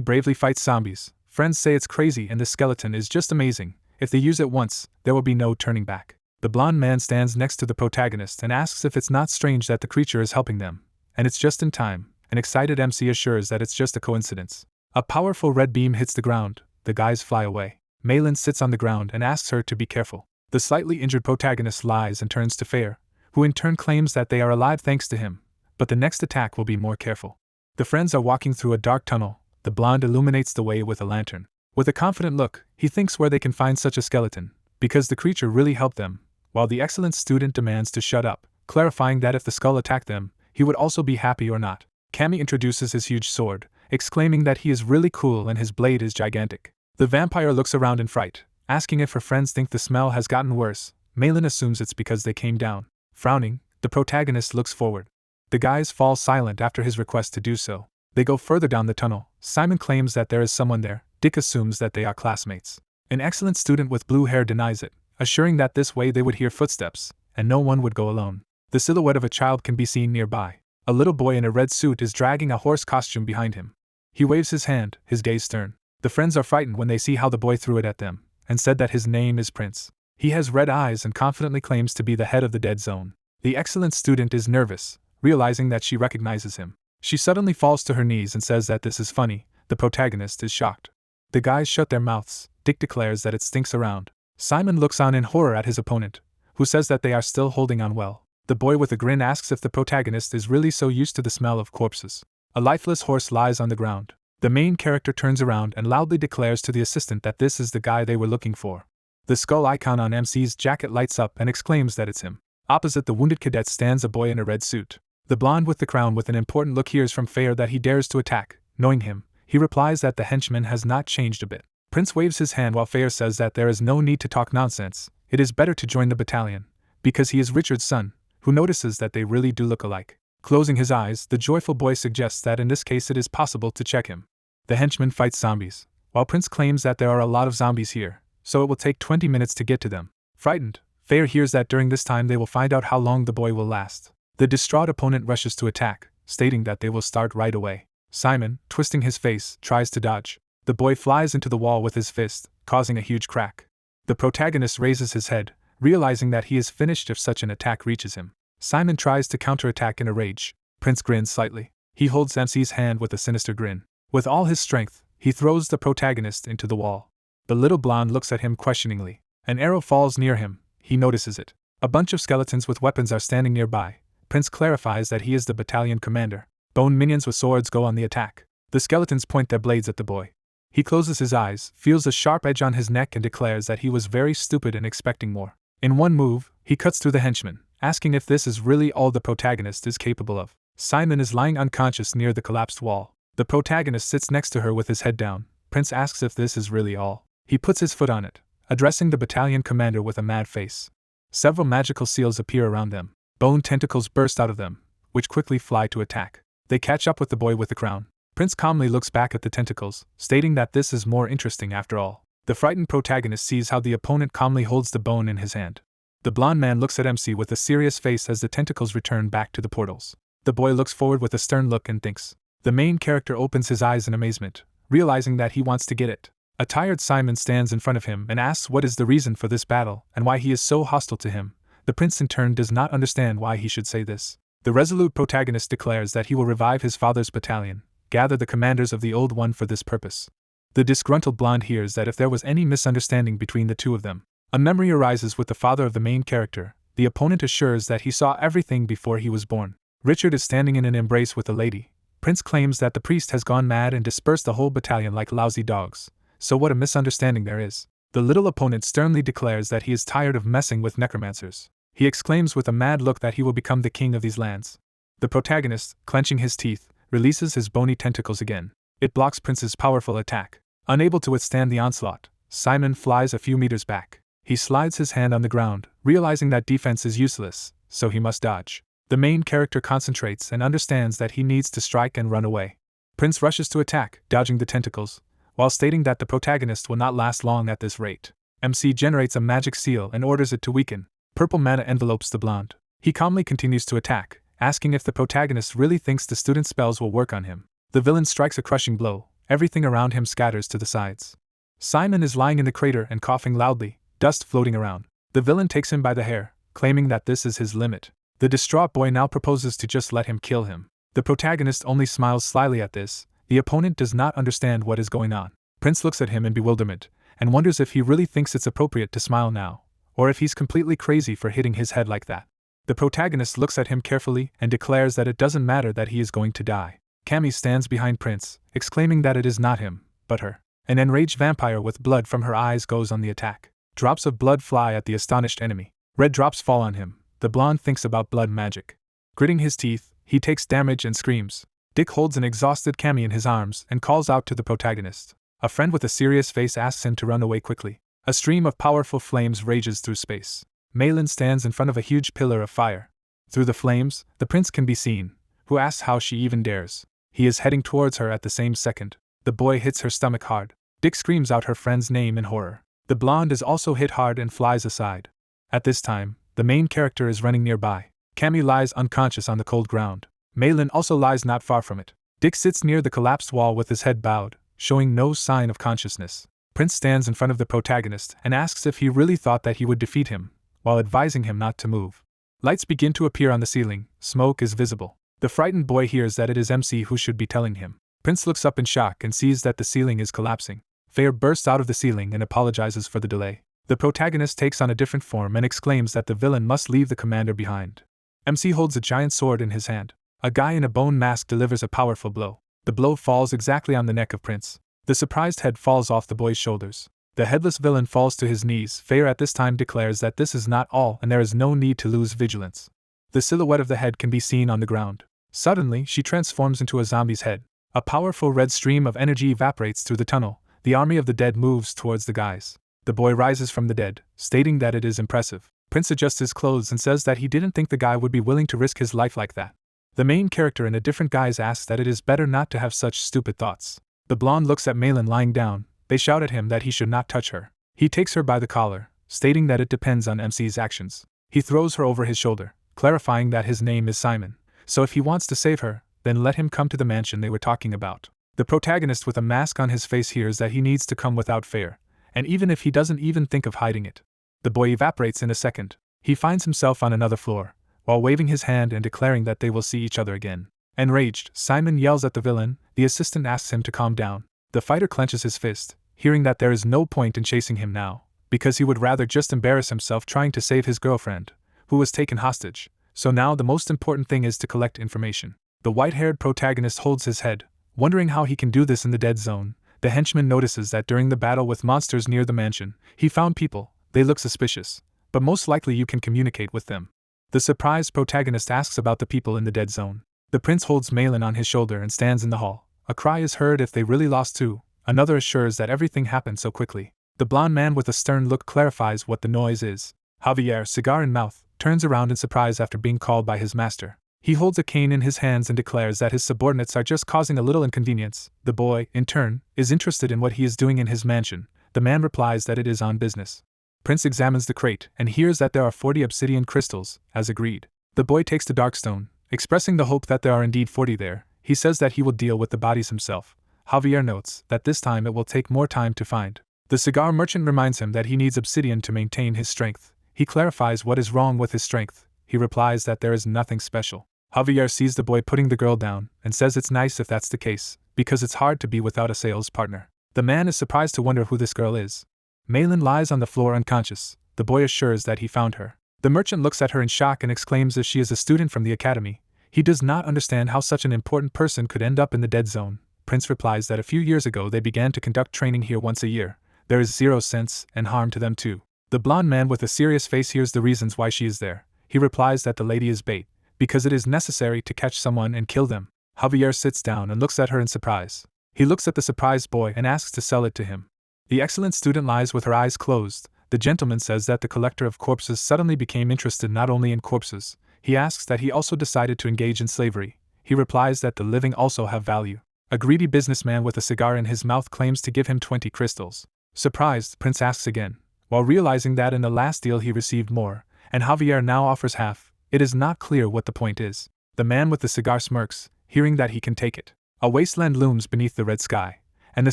bravely fights zombies. Friends say it's crazy and the skeleton is just amazing. If they use it once, there will be no turning back. The blonde man stands next to the protagonist and asks if it's not strange that the creature is helping them. And it's just in time. An excited MC assures that it's just a coincidence. A powerful red beam hits the ground. The guys fly away. Malin sits on the ground and asks her to be careful. The slightly injured protagonist lies and turns to Fair, who in turn claims that they are alive thanks to him, but the next attack will be more careful. The friends are walking through a dark tunnel. The blonde illuminates the way with a lantern. With a confident look, he thinks where they can find such a skeleton, because the creature really helped them, while the excellent student demands to shut up, clarifying that if the skull attacked them, he would also be happy or not. Kami introduces his huge sword, exclaiming that he is really cool and his blade is gigantic. The vampire looks around in fright, asking if her friends think the smell has gotten worse. Malin assumes it's because they came down. Frowning, the protagonist looks forward. The guys fall silent after his request to do so. They go further down the tunnel. Simon claims that there is someone there. Dick assumes that they are classmates. An excellent student with blue hair denies it, assuring that this way they would hear footsteps, and no one would go alone. The silhouette of a child can be seen nearby. A little boy in a red suit is dragging a horse costume behind him. He waves his hand, his gaze stern. The friends are frightened when they see how the boy threw it at them, and said that his name is Prince. He has red eyes and confidently claims to be the head of the dead zone. The excellent student is nervous, realizing that she recognizes him. She suddenly falls to her knees and says that this is funny. The protagonist is shocked. The guys shut their mouths. Dick declares that it stinks around. Simon looks on in horror at his opponent, who says that they are still holding on well. The boy with a grin asks if the protagonist is really so used to the smell of corpses. A lifeless horse lies on the ground. The main character turns around and loudly declares to the assistant that this is the guy they were looking for. The skull icon on MC's jacket lights up and exclaims that it's him. Opposite the wounded cadet stands a boy in a red suit. The blonde with the crown with an important look hears from Fair that he dares to attack. Knowing him, he replies that the henchman has not changed a bit. Prince waves his hand while Fair says that there is no need to talk nonsense. It is better to join the battalion, because he is Richard's son, who notices that they really do look alike. Closing his eyes, the joyful boy suggests that in this case it is possible to check him. The henchman fights zombies, while Prince claims that there are a lot of zombies here, so it will take 20 minutes to get to them. Frightened, Fair hears that during this time they will find out how long the boy will last. The distraught opponent rushes to attack, stating that they will start right away. Simon, twisting his face, tries to dodge. The boy flies into the wall with his fist, causing a huge crack. The protagonist raises his head, realizing that he is finished if such an attack reaches him. Simon tries to counterattack in a rage. Prince grins slightly. He holds MC's hand with a sinister grin. With all his strength, he throws the protagonist into the wall. The little blonde looks at him questioningly. An arrow falls near him. He notices it. A bunch of skeletons with weapons are standing nearby. Prince clarifies that he is the battalion commander. Bone minions with swords go on the attack. The skeletons point their blades at the boy. He closes his eyes, feels a sharp edge on his neck and declares that he was very stupid and expecting more. In one move, he cuts through the henchman, asking if this is really all the protagonist is capable of. Simon is lying unconscious near the collapsed wall. The protagonist sits next to her with his head down. Prince asks if this is really all. He puts his foot on it, addressing the battalion commander with a mad face. Several magical seals appear around them. Bone tentacles burst out of them, which quickly fly to attack. They catch up with the boy with the crown. Prince calmly looks back at the tentacles, stating that this is more interesting after all. The frightened protagonist sees how the opponent calmly holds the bone in his hand. The blonde man looks at MC with a serious face as the tentacles return back to the portals. The boy looks forward with a stern look and thinks. The main character opens his eyes in amazement, realizing that he wants to get it. A tired Simon stands in front of him and asks what is the reason for this battle and why he is so hostile to him. The prince in turn does not understand why he should say this. The resolute protagonist declares that he will revive his father's battalion, gather the commanders of the old one for this purpose. The disgruntled blonde hears that if there was any misunderstanding between the two of them, a memory arises with the father of the main character. The opponent assures that he saw everything before he was born. Richard is standing in an embrace with a lady. Prince claims that the priest has gone mad and dispersed the whole battalion like lousy dogs. So what a misunderstanding there is. The little opponent sternly declares that he is tired of messing with necromancers. He exclaims with a mad look that he will become the king of these lands. The protagonist, clenching his teeth, releases his bony tentacles again. It blocks Prince's powerful attack. Unable to withstand the onslaught, Simon flies a few meters back. He slides his hand on the ground, realizing that defense is useless, so he must dodge. The main character concentrates and understands that he needs to strike and run away. Prince rushes to attack, dodging the tentacles, while stating that the protagonist will not last long at this rate. MC generates a magic seal and orders it to weaken. Purple mana envelopes the blonde. He calmly continues to attack, asking if the protagonist really thinks the student's spells will work on him. The villain strikes a crushing blow. Everything around him scatters to the sides. Simon is lying in the crater and coughing loudly, dust floating around. The villain takes him by the hair, claiming that this is his limit. The distraught boy now proposes to just let him kill him. The protagonist only smiles slyly at this. The opponent does not understand what is going on. Prince looks at him in bewilderment, and wonders if he really thinks it's appropriate to smile now, or if he's completely crazy for hitting his head like that. The protagonist looks at him carefully and declares that it doesn't matter that he is going to die. Cammy stands behind Prince, exclaiming that it is not him, but her. An enraged vampire with blood from her eyes goes on the attack. Drops of blood fly at the astonished enemy. Red drops fall on him. The blonde thinks about blood magic. Gritting his teeth, he takes damage and screams. Dick holds an exhausted Cammy in his arms and calls out to the protagonist. A friend with a serious face asks him to run away quickly. A stream of powerful flames rages through space. Malin stands in front of a huge pillar of fire. Through the flames, the prince can be seen, who asks how she even dares. He is heading towards her at the same second. The boy hits her stomach hard. Dick screams out her friend's name in horror. The blonde is also hit hard and flies aside. At this time, the main character is running nearby. Cammy lies unconscious on the cold ground. Malin also lies not far from it. Dick sits near the collapsed wall with his head bowed, showing no sign of consciousness. Prince stands in front of the protagonist and asks if he really thought that he would defeat him, while advising him not to move. Lights begin to appear on the ceiling. Smoke is visible. The frightened boy hears that it is MC who should be telling him. Prince looks up in shock and sees that the ceiling is collapsing. Fear bursts out of the ceiling and apologizes for the delay. The protagonist takes on a different form and exclaims that the villain must leave the commander behind. MC holds a giant sword in his hand. A guy in a bone mask delivers a powerful blow. The blow falls exactly on the neck of Prince. The surprised head falls off the boy's shoulders. The headless villain falls to his knees. Fear at this time declares that this is not all and there is no need to lose vigilance. The silhouette of the head can be seen on the ground. Suddenly, she transforms into a zombie's head. A powerful red stream of energy evaporates through the tunnel. The army of the dead moves towards the guys. The boy rises from the dead, stating that it is impressive. Prince adjusts his clothes and says that he didn't think the guy would be willing to risk his life like that. The main character in a different guise asks that it is better not to have such stupid thoughts. The blonde looks at Malin lying down. They shout at him that he should not touch her. He takes her by the collar, stating that it depends on MC's actions. He throws her over his shoulder, clarifying that his name is Simon. So if he wants to save her, then let him come to the mansion they were talking about. The protagonist with a mask on his face hears that he needs to come without fear, and even if he doesn't even think of hiding it. The boy evaporates in a second. He finds himself on another floor, while waving his hand and declaring that they will see each other again. Enraged, Simon yells at the villain. The assistant asks him to calm down. The fighter clenches his fist, hearing that there is no point in chasing him now, because he would rather just embarrass himself trying to save his girlfriend, who was taken hostage. So now the most important thing is to collect information. The white-haired protagonist holds his head, wondering how he can do this in the dead zone. The henchman notices that during the battle with monsters near the mansion, he found people. They look suspicious, but most likely you can communicate with them. The surprised protagonist asks about the people in the dead zone. The prince holds Malin on his shoulder and stands in the hall. A cry is heard if they really lost too. Another assures that everything happened so quickly. The blonde man with a stern look clarifies what the noise is. Javier, cigar in mouth, turns around in surprise after being called by his master. He holds a cane in his hands and declares that his subordinates are just causing a little inconvenience. The boy, in turn, is interested in what he is doing in his mansion. The man replies that it is on business. Prince examines the crate and hears that there are 40 obsidian crystals, as agreed. The boy takes the Darkstone, expressing the hope that there are indeed 40 there. He says that he will deal with the bodies himself. Javier notes that this time it will take more time to find. The cigar merchant reminds him that he needs obsidian to maintain his strength. He clarifies what is wrong with his strength. He replies that there is nothing special. Javier sees the boy putting the girl down and says it's nice if that's the case, because it's hard to be without a sales partner. The man is surprised to wonder who this girl is. Malin lies on the floor unconscious. The boy assures that he found her. The merchant looks at her in shock and exclaims that she is a student from the academy. He does not understand how such an important person could end up in the dead zone. Prince replies that a few years ago they began to conduct training here once a year. There is 0 sense and harm to them too. The blonde man with a serious face hears the reasons why she is there. He replies that the lady is bait, because it is necessary to catch someone and kill them. Javier sits down and looks at her in surprise. He looks at the surprised boy and asks to sell it to him. The excellent student lies with her eyes closed. The gentleman says that the collector of corpses suddenly became interested not only in corpses. He asks that he also decided to engage in slavery. He replies that the living also have value. A greedy businessman with a cigar in his mouth claims to give him 20 crystals. Surprised, Prince asks again, while realizing that in the last deal he received more, and Javier now offers half. It is not clear what the point is. The man with the cigar smirks, hearing that he can take it. A wasteland looms beneath the red sky, and the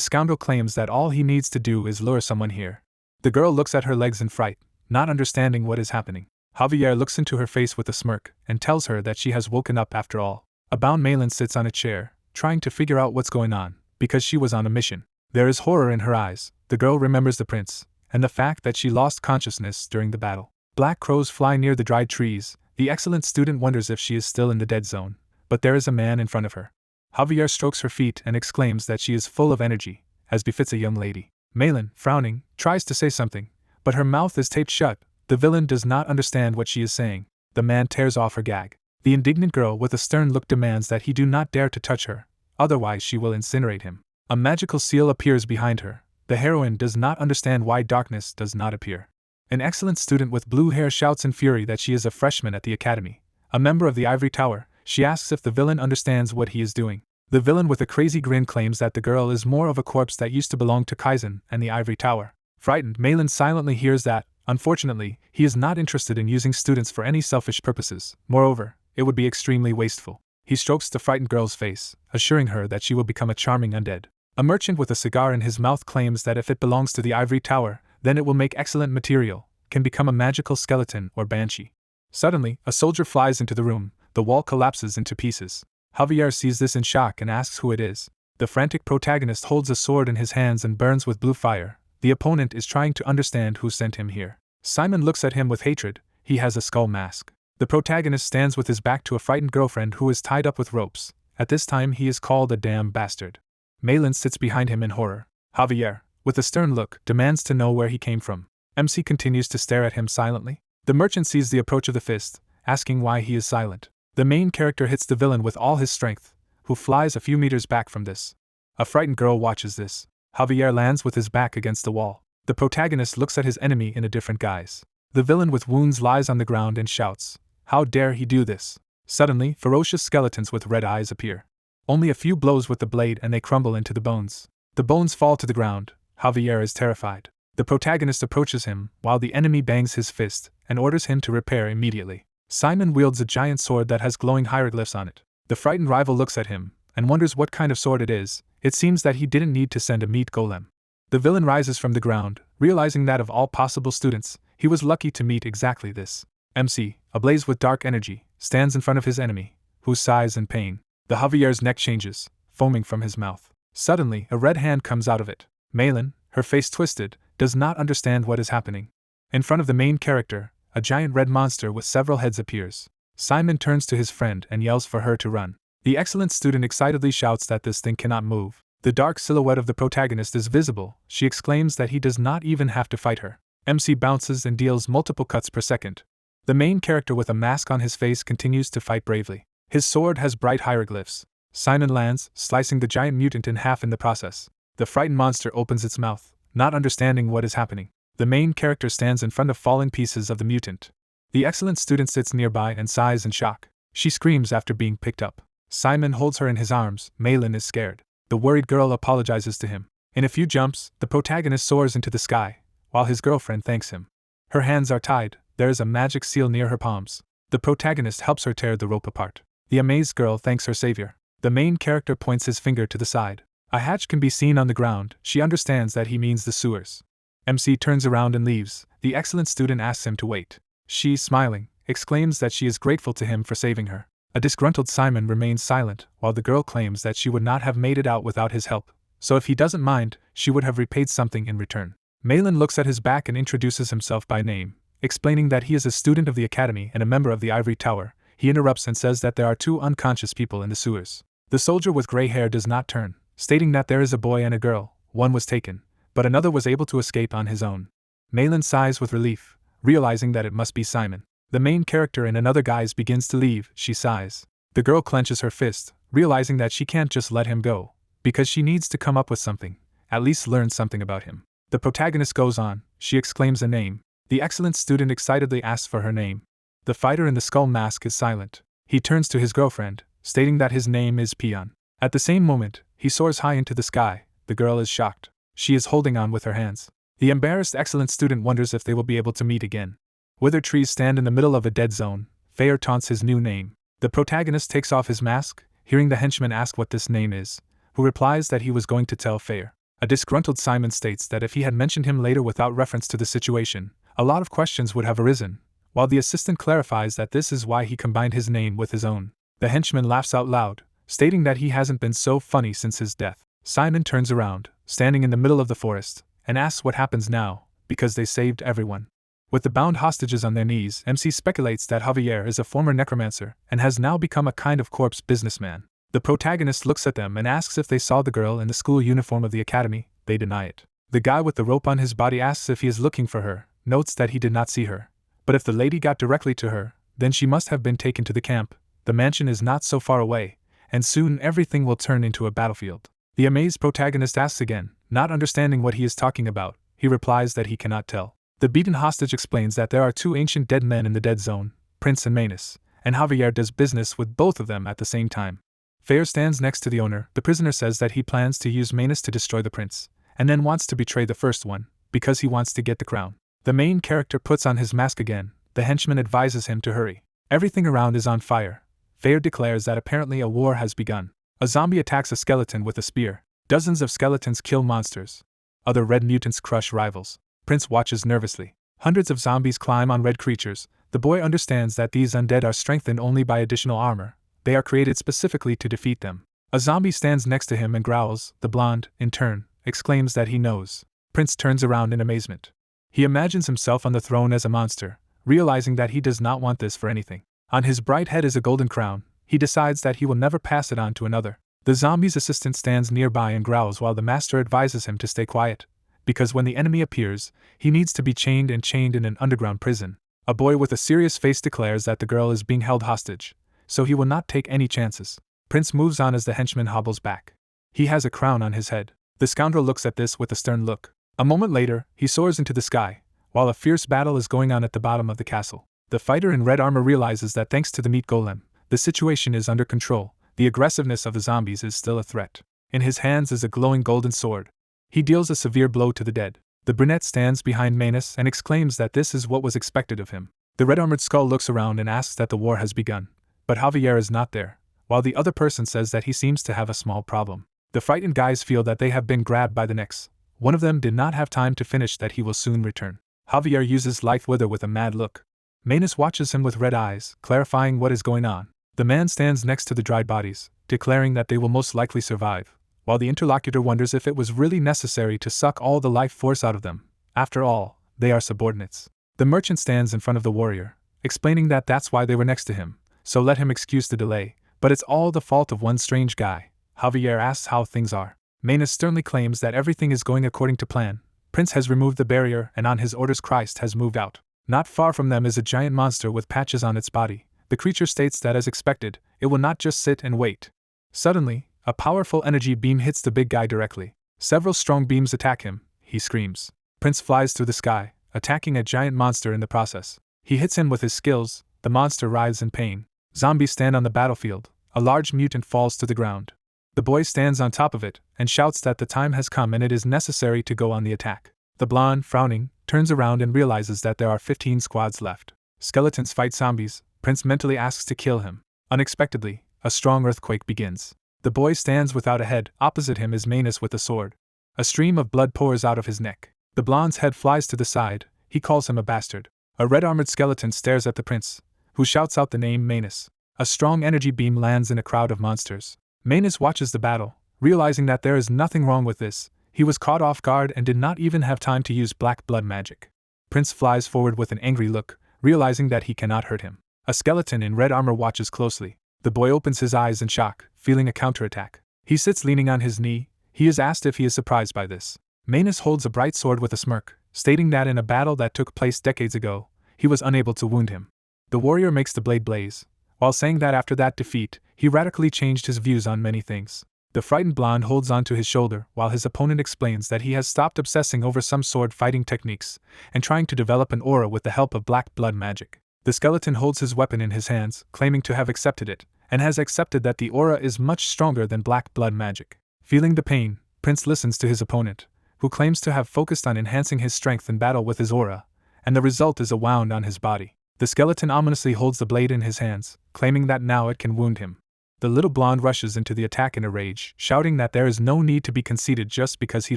scoundrel claims that all he needs to do is lure someone here. The girl looks at her legs in fright, not understanding what is happening. Javier looks into her face with a smirk, and tells her that she has woken up after all. A bound Malin sits on a chair, trying to figure out what's going on, because she was on a mission. There is horror in her eyes. The girl remembers the prince, and the fact that she lost consciousness during the battle. Black crows fly near the dried trees. The excellent student wonders if she is still in the dead zone, but there is a man in front of her. Javier strokes her feet and exclaims that she is full of energy, as befits a young lady. Malin, frowning, tries to say something, but her mouth is taped shut. The villain does not understand what she is saying. The man tears off her gag. The indignant girl with a stern look demands that he do not dare to touch her, otherwise she will incinerate him. A magical seal appears behind her. The heroine does not understand why darkness does not appear. An excellent student with blue hair shouts in fury that she is a freshman at the academy, a member of the Ivory Tower. She asks if the villain understands what he is doing. The villain with a crazy grin claims that the girl is more of a corpse that used to belong to Kizen and the Ivory Tower. Frightened, Malin silently hears that, unfortunately, he is not interested in using students for any selfish purposes. Moreover, it would be extremely wasteful. He strokes the frightened girl's face, assuring her that she will become a charming undead. A merchant with a cigar in his mouth claims that if it belongs to the Ivory Tower, then it will make excellent material, can become a magical skeleton or banshee. Suddenly, a soldier flies into the room. The wall collapses into pieces. Javier sees this in shock and asks who it is. The frantic protagonist holds a sword in his hands and burns with blue fire. The opponent is trying to understand who sent him here. Simon looks at him with hatred. He has a skull mask. The protagonist stands with his back to a frightened girlfriend who is tied up with ropes. At this time he is called a damn bastard. Malin sits behind him in horror. Javier, with a stern look, demands to know where he came from. MC continues to stare at him silently. The merchant sees the approach of the fist, asking why he is silent. The main character hits the villain with all his strength, who flies a few meters back from this. A frightened girl watches this. Javier lands with his back against the wall. The protagonist looks at his enemy in a different guise. The villain with wounds lies on the ground and shouts, "How dare he do this?" Suddenly, ferocious skeletons with red eyes appear. Only a few blows with the blade and they crumble into the bones. The bones fall to the ground. Javier is terrified. The protagonist approaches him, while the enemy bangs his fist, and orders him to repair immediately. Simon wields a giant sword that has glowing hieroglyphs on it. The frightened rival looks at him, and wonders what kind of sword it is. It seems that he didn't need to send a meat golem. The villain rises from the ground, realizing that of all possible students, he was lucky to meet exactly this. MC, ablaze with dark energy, stands in front of his enemy, who sighs in pain. The Javier's neck changes, foaming from his mouth. Suddenly, a red hand comes out of it. Malin, her face twisted, does not understand what is happening. In front of the main character, a giant red monster with several heads appears. Simon turns to his friend and yells for her to run. The excellent student excitedly shouts that this thing cannot move. The dark silhouette of the protagonist is visible. She exclaims that he does not even have to fight her. MC bounces and deals multiple cuts per second. The main character with a mask on his face continues to fight bravely. His sword has bright hieroglyphs. Simon lands, slicing the giant mutant in half in the process. The frightened monster opens its mouth, not understanding what is happening. The main character stands in front of falling pieces of the mutant. The excellent student sits nearby and sighs in shock. She screams after being picked up. Simon holds her in his arms. Malin is scared. The worried girl apologizes to him. In a few jumps, the protagonist soars into the sky, while his girlfriend thanks him. Her hands are tied. There is a magic seal near her palms. The protagonist helps her tear the rope apart. The amazed girl thanks her savior. The main character points his finger to the side. A hatch can be seen on the ground. She understands that he means the sewers. MC turns around and leaves. The excellent student asks him to wait. She, smiling, exclaims that she is grateful to him for saving her. A disgruntled Simon remains silent, while the girl claims that she would not have made it out without his help, so if he doesn't mind, she would have repaid something in return. Malin looks at his back and introduces himself by name, explaining that he is a student of the academy and a member of the Ivory Tower. He interrupts and says that there are 2 unconscious people in the sewers. The soldier with gray hair does not turn, stating that there is a boy and a girl. One was taken, but another was able to escape on his own. Malin sighs with relief, realizing that it must be Simon. The main character in another guise begins to leave. She sighs. The girl clenches her fist, realizing that she can't just let him go, because she needs to come up with something, at least learn something about him. The protagonist goes on. She exclaims a name. The excellent student excitedly asks for her name. The fighter in the skull mask is silent. He turns to his girlfriend, stating that his name is Peon. At the same moment, he soars high into the sky. The girl is shocked. She is holding on with her hands. The embarrassed excellent student wonders if they will be able to meet again. Withered trees stand in the middle of a dead zone. Fair taunts his new name. The protagonist takes off his mask, hearing the henchman ask what this name is, who replies that he was going to tell Fair. A disgruntled Simon states that if he had mentioned him later without reference to the situation, a lot of questions would have arisen, while the assistant clarifies that this is why he combined his name with his own. The henchman laughs out loud, stating that he hasn't been so funny since his death. Simon turns around, standing in the middle of the forest, and asks what happens now, because they saved everyone. With the bound hostages on their knees, MC speculates that Javier is a former necromancer and has now become a kind of corpse businessman. The protagonist looks at them and asks if they saw the girl in the school uniform of the academy. They deny it. The guy with the rope on his body asks if he is looking for her, notes that he did not see her. But if the lady got directly to her, then she must have been taken to the camp. The mansion is not so far away, and soon everything will turn into a battlefield. The amazed protagonist asks again, not understanding what he is talking about. He replies that he cannot tell. The beaten hostage explains that there are two ancient dead men in the dead zone, Prince and Manus, and Javier does business with both of them at the same time. Fair stands next to the owner. The prisoner says that he plans to use Manus to destroy the prince, and then wants to betray the first one, because he wants to get the crown. The main character puts on his mask again. The henchman advises him to hurry. Everything around is on fire. Fair declares that apparently a war has begun. A zombie attacks a skeleton with a spear. Dozens of skeletons kill monsters. Other red mutants crush rivals. Prince watches nervously. Hundreds of zombies climb on red creatures. The boy understands that these undead are strengthened only by additional armor. They are created specifically to defeat them. A zombie stands next to him and growls. The blonde, in turn, exclaims that he knows. Prince turns around in amazement. He imagines himself on the throne as a monster, realizing that he does not want this for anything. On his bright head is a golden crown. He decides that he will never pass it on to another. The zombie's assistant stands nearby and growls while the master advises him to stay quiet, because when the enemy appears, he needs to be chained in an underground prison. A boy with a serious face declares that the girl is being held hostage, so he will not take any chances. Prince moves on as the henchman hobbles back. He has a crown on his head. The scoundrel looks at this with a stern look. A moment later, he soars into the sky, while a fierce battle is going on at the bottom of the castle. The fighter in red armor realizes that thanks to the meat golem, the situation is under control. The aggressiveness of the zombies is still a threat. In his hands is a glowing golden sword. He deals a severe blow to the dead. The brunette stands behind Manus and exclaims that this is what was expected of him. The red-armored skull looks around and asks that the war has begun, but Javier is not there, while the other person says that he seems to have a small problem. The frightened guys feel that they have been grabbed by the necks. One of them did not have time to finish that he will soon return. Javier uses life wither with a mad look. Manus watches him with red eyes, clarifying what is going on. The man stands next to the dried bodies, declaring that they will most likely survive, while the interlocutor wonders if it was really necessary to suck all the life force out of them. After all, they are subordinates. The merchant stands in front of the warrior, explaining that that's why they were next to him, so let him excuse the delay, but it's all the fault of one strange guy. Javier asks how things are. Manus sternly claims that everything is going according to plan. Prince has removed the barrier and on his orders Christ has moved out. Not far from them is a giant monster with patches on its body. The creature states that as expected, it will not just sit and wait. Suddenly, a powerful energy beam hits the big guy directly. Several strong beams attack him. He screams. Prince flies through the sky, attacking a giant monster in the process. He hits him with his skills. The monster writhes in pain. Zombies stand on the battlefield. A large mutant falls to the ground. The boy stands on top of it and shouts that the time has come and it is necessary to go on the attack. The blonde, frowning, turns around and realizes that there are 15 squads left. Skeletons fight zombies. Prince mentally asks to kill him. Unexpectedly, a strong earthquake begins. The boy stands without a head. Opposite him is Manus with a sword. A stream of blood pours out of his neck. The blonde's head flies to the side. He calls him a bastard. A red-armored skeleton stares at the prince, who shouts out the name Manus. A strong energy beam lands in a crowd of monsters. Manus watches the battle, realizing that there is nothing wrong with this. He was caught off guard and did not even have time to use black blood magic. Prince flies forward with an angry look, realizing that he cannot hurt him. A skeleton in red armor watches closely. The boy opens his eyes in shock, feeling a counterattack. He sits leaning on his knee. He is asked if he is surprised by this. Manus holds a bright sword with a smirk, stating that in a battle that took place decades ago, he was unable to wound him. The warrior makes the blade blaze, while saying that after that defeat, he radically changed his views on many things. The frightened blonde holds onto his shoulder while his opponent explains that he has stopped obsessing over some sword fighting techniques and trying to develop an aura with the help of black blood magic. The skeleton holds his weapon in his hands, claiming to have accepted it, and has accepted that the aura is much stronger than black blood magic. Feeling the pain, Prince listens to his opponent, who claims to have focused on enhancing his strength in battle with his aura, and the result is a wound on his body. The skeleton ominously holds the blade in his hands, claiming that now it can wound him. The little blonde rushes into the attack in a rage, shouting that there is no need to be conceited just because he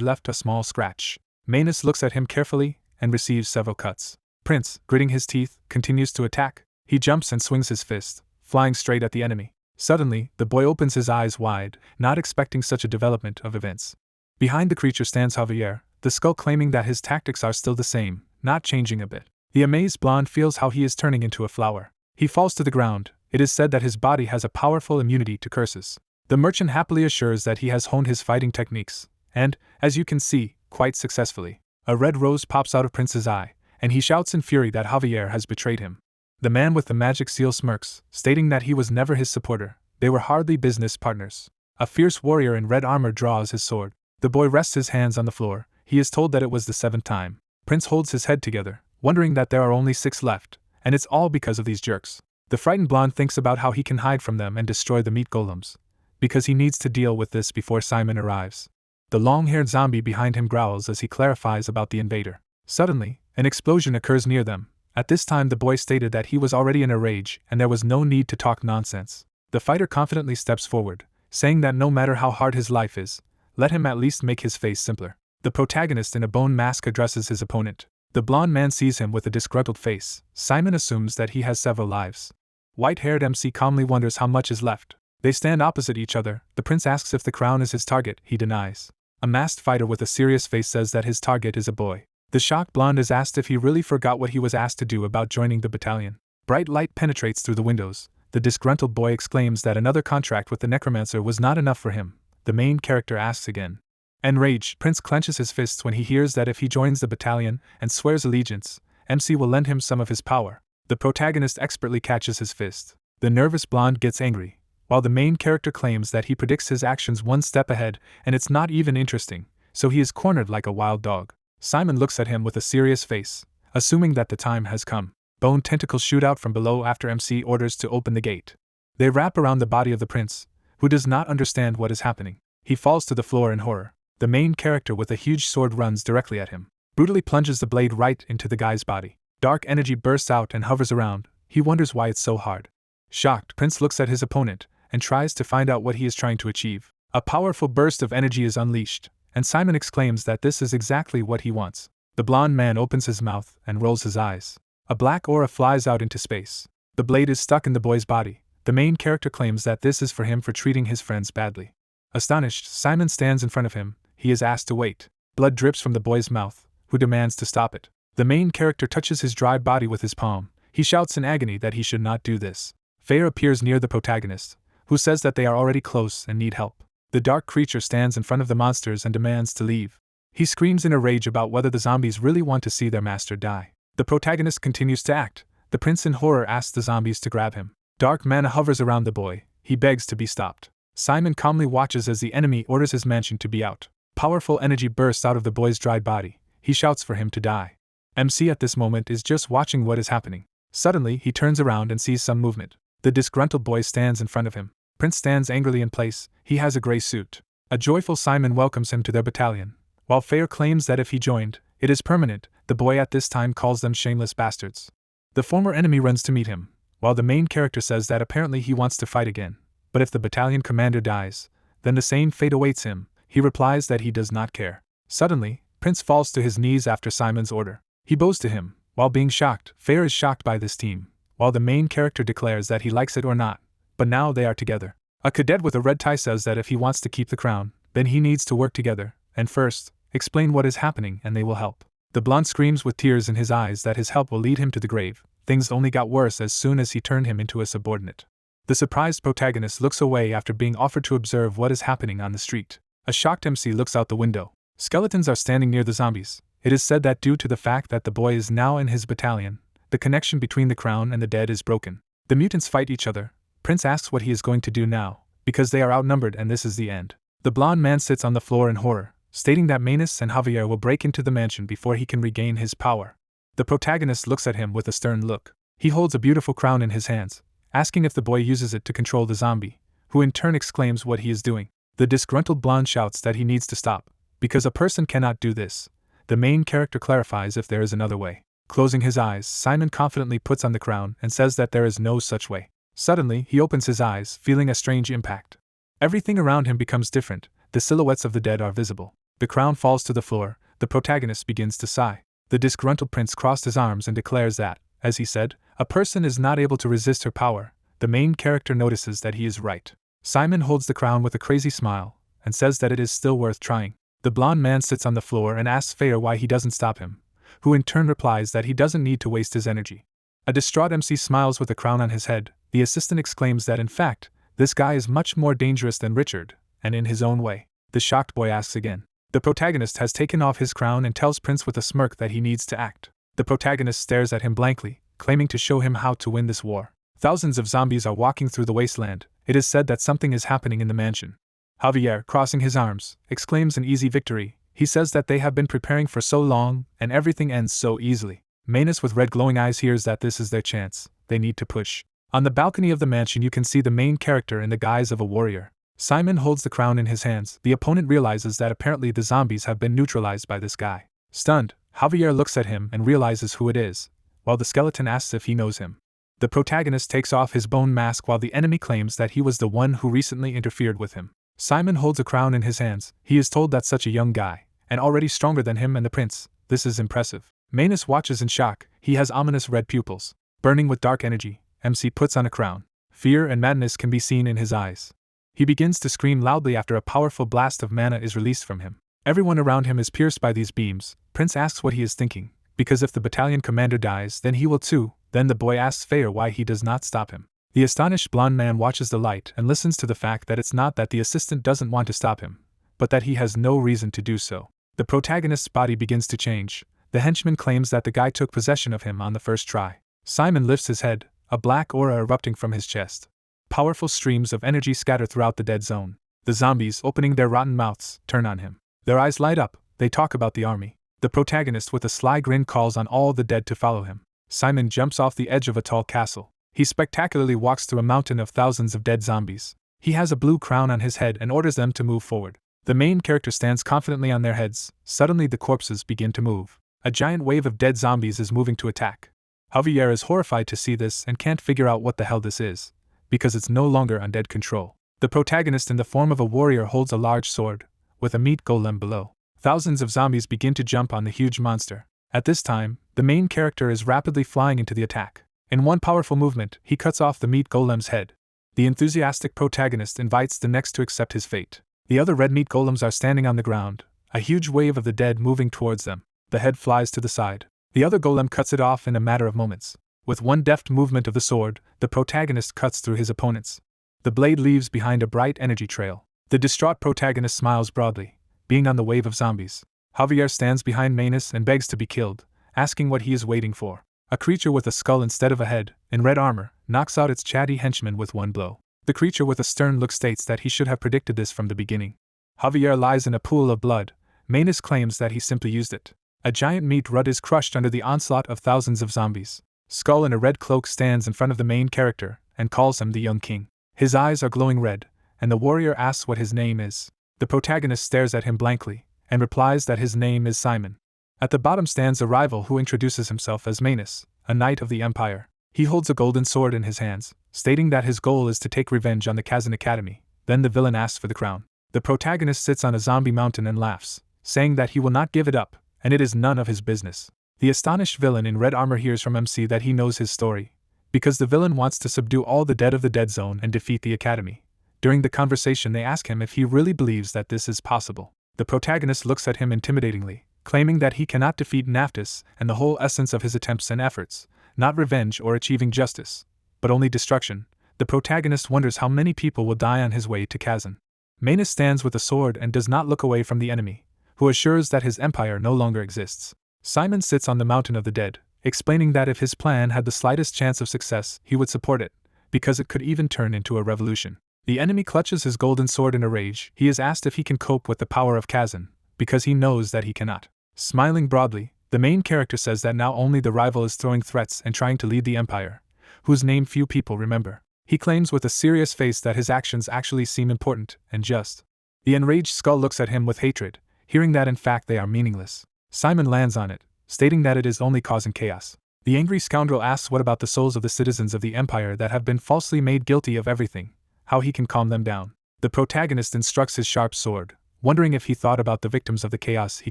left a small scratch. Manus looks at him carefully and receives several cuts. Prince, gritting his teeth, continues to attack. He jumps and swings his fist, flying straight at the enemy. Suddenly, the boy opens his eyes wide, not expecting such a development of events. Behind the creature stands Javier, the skull claiming that his tactics are still the same, not changing a bit. The amazed blonde feels how he is turning into a flower. He falls to the ground. It is said that his body has a powerful immunity to curses. The merchant happily assures that he has honed his fighting techniques, and, as you can see, quite successfully. A red rose pops out of Prince's eye, and he shouts in fury that Javier has betrayed him. The man with the magic seal smirks, stating that he was never his supporter. They were hardly business partners. A fierce warrior in red armor draws his sword. The boy rests his hands on the floor. He is told that it was the 7th time. Prince holds his head together, wondering that there are only 6 left, and it's all because of these jerks. The frightened blonde thinks about how he can hide from them and destroy the meat golems, because he needs to deal with this before Simon arrives. The long-haired zombie behind him growls as he clarifies about the invader. Suddenly, an explosion occurs near them. At this time the boy stated that he was already in a rage and there was no need to talk nonsense. The fighter confidently steps forward, saying that no matter how hard his life is, let him at least make his face simpler. The protagonist in a bone mask addresses his opponent. The blonde man sees him with a disgruntled face. Simon assumes that he has several lives. White-haired MC calmly wonders how much is left. They stand opposite each other. The prince asks if the crown is his target. He denies. A masked fighter with a serious face says that his target is a boy. The shocked blonde is asked if he really forgot what he was asked to do about joining the battalion. Bright light penetrates through the windows. The disgruntled boy exclaims that another contract with the Necromancer was not enough for him. The main character asks again. Enraged, Prince clenches his fists when he hears that if he joins the battalion and swears allegiance, MC will lend him some of his power. The protagonist expertly catches his fist. The nervous blonde gets angry, while the main character claims that he predicts his actions one step ahead and it's not even interesting, so he is cornered like a wild dog. Simon looks at him with a serious face, assuming that the time has come. Bone tentacles shoot out from below after MC orders to open the gate. They wrap around the body of the prince, who does not understand what is happening. He falls to the floor in horror. The main character with a huge sword runs directly at him, brutally plunges the blade right into the guy's body. Dark energy bursts out and hovers around. He wonders why it's so hard. Shocked, Prince looks at his opponent and tries to find out what he is trying to achieve. A powerful burst of energy is unleashed, and Simon exclaims that this is exactly what he wants. The blonde man opens his mouth and rolls his eyes. A black aura flies out into space. The blade is stuck in the boy's body. The main character claims that this is for him for treating his friends badly. Astonished, Simon stands in front of him. He is asked to wait. Blood drips from the boy's mouth, who demands to stop it. The main character touches his dry body with his palm. He shouts in agony that he should not do this. Fair appears near the protagonist, who says that they are already close and need help. The dark creature stands in front of the monsters and demands to leave. He screams in a rage about whether the zombies really want to see their master die. The protagonist continues to act. The prince in horror asks the zombies to grab him. Dark mana hovers around the boy. He begs to be stopped. Simon calmly watches as the enemy orders his mansion to be out. Powerful energy bursts out of the boy's dried body. He shouts for him to die. MC at this moment is just watching what is happening. Suddenly, he turns around and sees some movement. The disgruntled boy stands in front of him. Prince stands angrily in place. He has a gray suit. A joyful Simon welcomes him to their battalion. While Fair claims that if he joined, it is permanent, the boy at this time calls them shameless bastards. The former enemy runs to meet him, while the main character says that apparently he wants to fight again. But if the battalion commander dies, then the same fate awaits him. He replies that he does not care. Suddenly, Prince falls to his knees after Simon's order. He bows to him. While being shocked, Fair is shocked by this team, while the main character declares that he likes it or not, but now they are together. A cadet with a red tie says that if he wants to keep the crown, then he needs to work together, and first, explain what is happening and they will help. The blonde screams with tears in his eyes that his help will lead him to the grave. Things only got worse as soon as he turned him into a subordinate. The surprised protagonist looks away after being offered to observe what is happening on the street. A shocked MC looks out the window. Skeletons are standing near the zombies. It is said that due to the fact that the boy is now in his battalion, the connection between the crown and the dead is broken. The mutants fight each other. Prince asks what he is going to do now, because they are outnumbered and this is the end. The blonde man sits on the floor in horror, stating that Manus and Javier will break into the mansion before he can regain his power. The protagonist looks at him with a stern look. He holds a beautiful crown in his hands, asking if the boy uses it to control the zombie, who in turn exclaims what he is doing. The disgruntled blonde shouts that he needs to stop, because a person cannot do this. The main character clarifies if there is another way. Closing his eyes, Simon confidently puts on the crown and says that there is no such way. Suddenly, he opens his eyes, feeling a strange impact. Everything around him becomes different. The silhouettes of the dead are visible. The crown falls to the floor. The protagonist begins to sigh. The disgruntled prince crossed his arms and declares that, as he said, a person is not able to resist her power. The main character notices that he is right. Simon holds the crown with a crazy smile and says that it is still worth trying. The blonde man sits on the floor and asks Fair why he doesn't stop him, who in turn replies that he doesn't need to waste his energy. A distraught MC smiles with a crown on his head. The assistant exclaims that in fact, This guy is much more dangerous than Richard, and in his own way. The shocked boy asks again. The protagonist has taken off his crown and tells Prince with a smirk that he needs to act. The protagonist stares at him blankly, claiming to show him how to win this war. Thousands of zombies are walking through the wasteland. It is said that something is happening in the mansion. Javier, crossing his arms, exclaims an easy victory. He says that they have been preparing for so long, and everything ends so easily. Manus with red glowing eyes hears that this is their chance. They need to push. On the balcony of the mansion you can see the main character in the guise of a warrior. Simon holds the crown in his hands. The opponent realizes that apparently the zombies have been neutralized by this guy. Stunned, Javier looks at him and realizes who it is, while the skeleton asks if he knows him. The protagonist takes off his bone mask while the enemy claims that he was the one who recently interfered with him. Simon holds a crown in his hands. He is told that such a young guy, and already stronger than him and the prince, this is impressive. Manus watches in shock. He has ominous red pupils, burning with dark energy. MC puts on a crown. Fear and madness can be seen in his eyes. He begins to scream loudly after a powerful blast of mana is released from him. Everyone around him is pierced by these beams. Prince asks what he is thinking, because if the battalion commander dies, then he will too. Then the boy asks Fair why he does not stop him. The astonished blonde man watches the light and listens to the fact that it's not that the assistant doesn't want to stop him, but that he has no reason to do so. The protagonist's body begins to change. The henchman claims that the guy took possession of him on the first try. Simon lifts his head, a black aura erupting from his chest. Powerful streams of energy scatter throughout the dead zone. The zombies, opening their rotten mouths, turn on him. Their eyes light up. They talk about the army. The protagonist with a sly grin calls on all the dead to follow him. Simon jumps off the edge of a tall castle. He spectacularly walks through a mountain of thousands of dead zombies. He has a blue crown on his head and orders them to move forward. The main character stands confidently on their heads. Suddenly the corpses begin to move. A giant wave of dead zombies is moving to attack. Javier is horrified to see this and can't figure out what the hell this is, because it's no longer undead control. The protagonist in the form of a warrior holds a large sword, with a meat golem below. Thousands of zombies begin to jump on the huge monster. At this time, the main character is rapidly flying into the attack. In one powerful movement, he cuts off the meat golem's head. The enthusiastic protagonist invites the next to accept his fate. The other red meat golems are standing on the ground, a huge wave of the dead moving towards them. The head flies to the side. The other golem cuts it off in a matter of moments. With one deft movement of the sword, the protagonist cuts through his opponents. The blade leaves behind a bright energy trail. The distraught protagonist smiles broadly, being on the wave of zombies. Javier stands behind Manus and begs to be killed, asking what he is waiting for. A creature with a skull instead of a head, in red armor, knocks out its chatty henchman with one blow. The creature with a stern look states that he should have predicted this from the beginning. Javier lies in a pool of blood. Manus claims that he simply used it. A giant meat rud is crushed under the onslaught of thousands of zombies. Skull in a red cloak stands in front of the main character and calls him the young king. His eyes are glowing red, and the warrior asks what his name is. The protagonist stares at him blankly and replies that his name is Simon. At the bottom stands a rival who introduces himself as Manus, a knight of the Empire. He holds a golden sword in his hands, stating that his goal is to take revenge on the Kizen Academy. Then the villain asks for the crown. The protagonist sits on a zombie mountain and laughs, saying that he will not give it up, and it is none of his business. The astonished villain in red armor hears from MC that he knows his story, because the villain wants to subdue all the dead of the dead zone and defeat the academy. During the conversation they ask him if he really believes that this is possible. The protagonist looks at him intimidatingly, claiming that he cannot defeat Neptus and the whole essence of his attempts and efforts, not revenge or achieving justice, but only destruction. The protagonist wonders how many people will die on his way to Kizen. Manus stands with a sword and does not look away from the enemy, who assures that his empire no longer exists. Simon sits on the mountain of the dead, explaining that if his plan had the slightest chance of success, he would support it, because it could even turn into a revolution. The enemy clutches his golden sword in a rage. He is asked if he can cope with the power of Kizen, because he knows that he cannot. Smiling broadly, the main character says that now only the rival is throwing threats and trying to lead the empire, whose name few people remember. He claims with a serious face that his actions actually seem important and just. The enraged skull looks at him with hatred, hearing that in fact they are meaningless. Simon lands on it, stating that it is only causing chaos. The angry scoundrel asks what about the souls of the citizens of the empire that have been falsely made guilty of everything, how he can calm them down. The protagonist instructs his sharp sword, wondering if he thought about the victims of the chaos he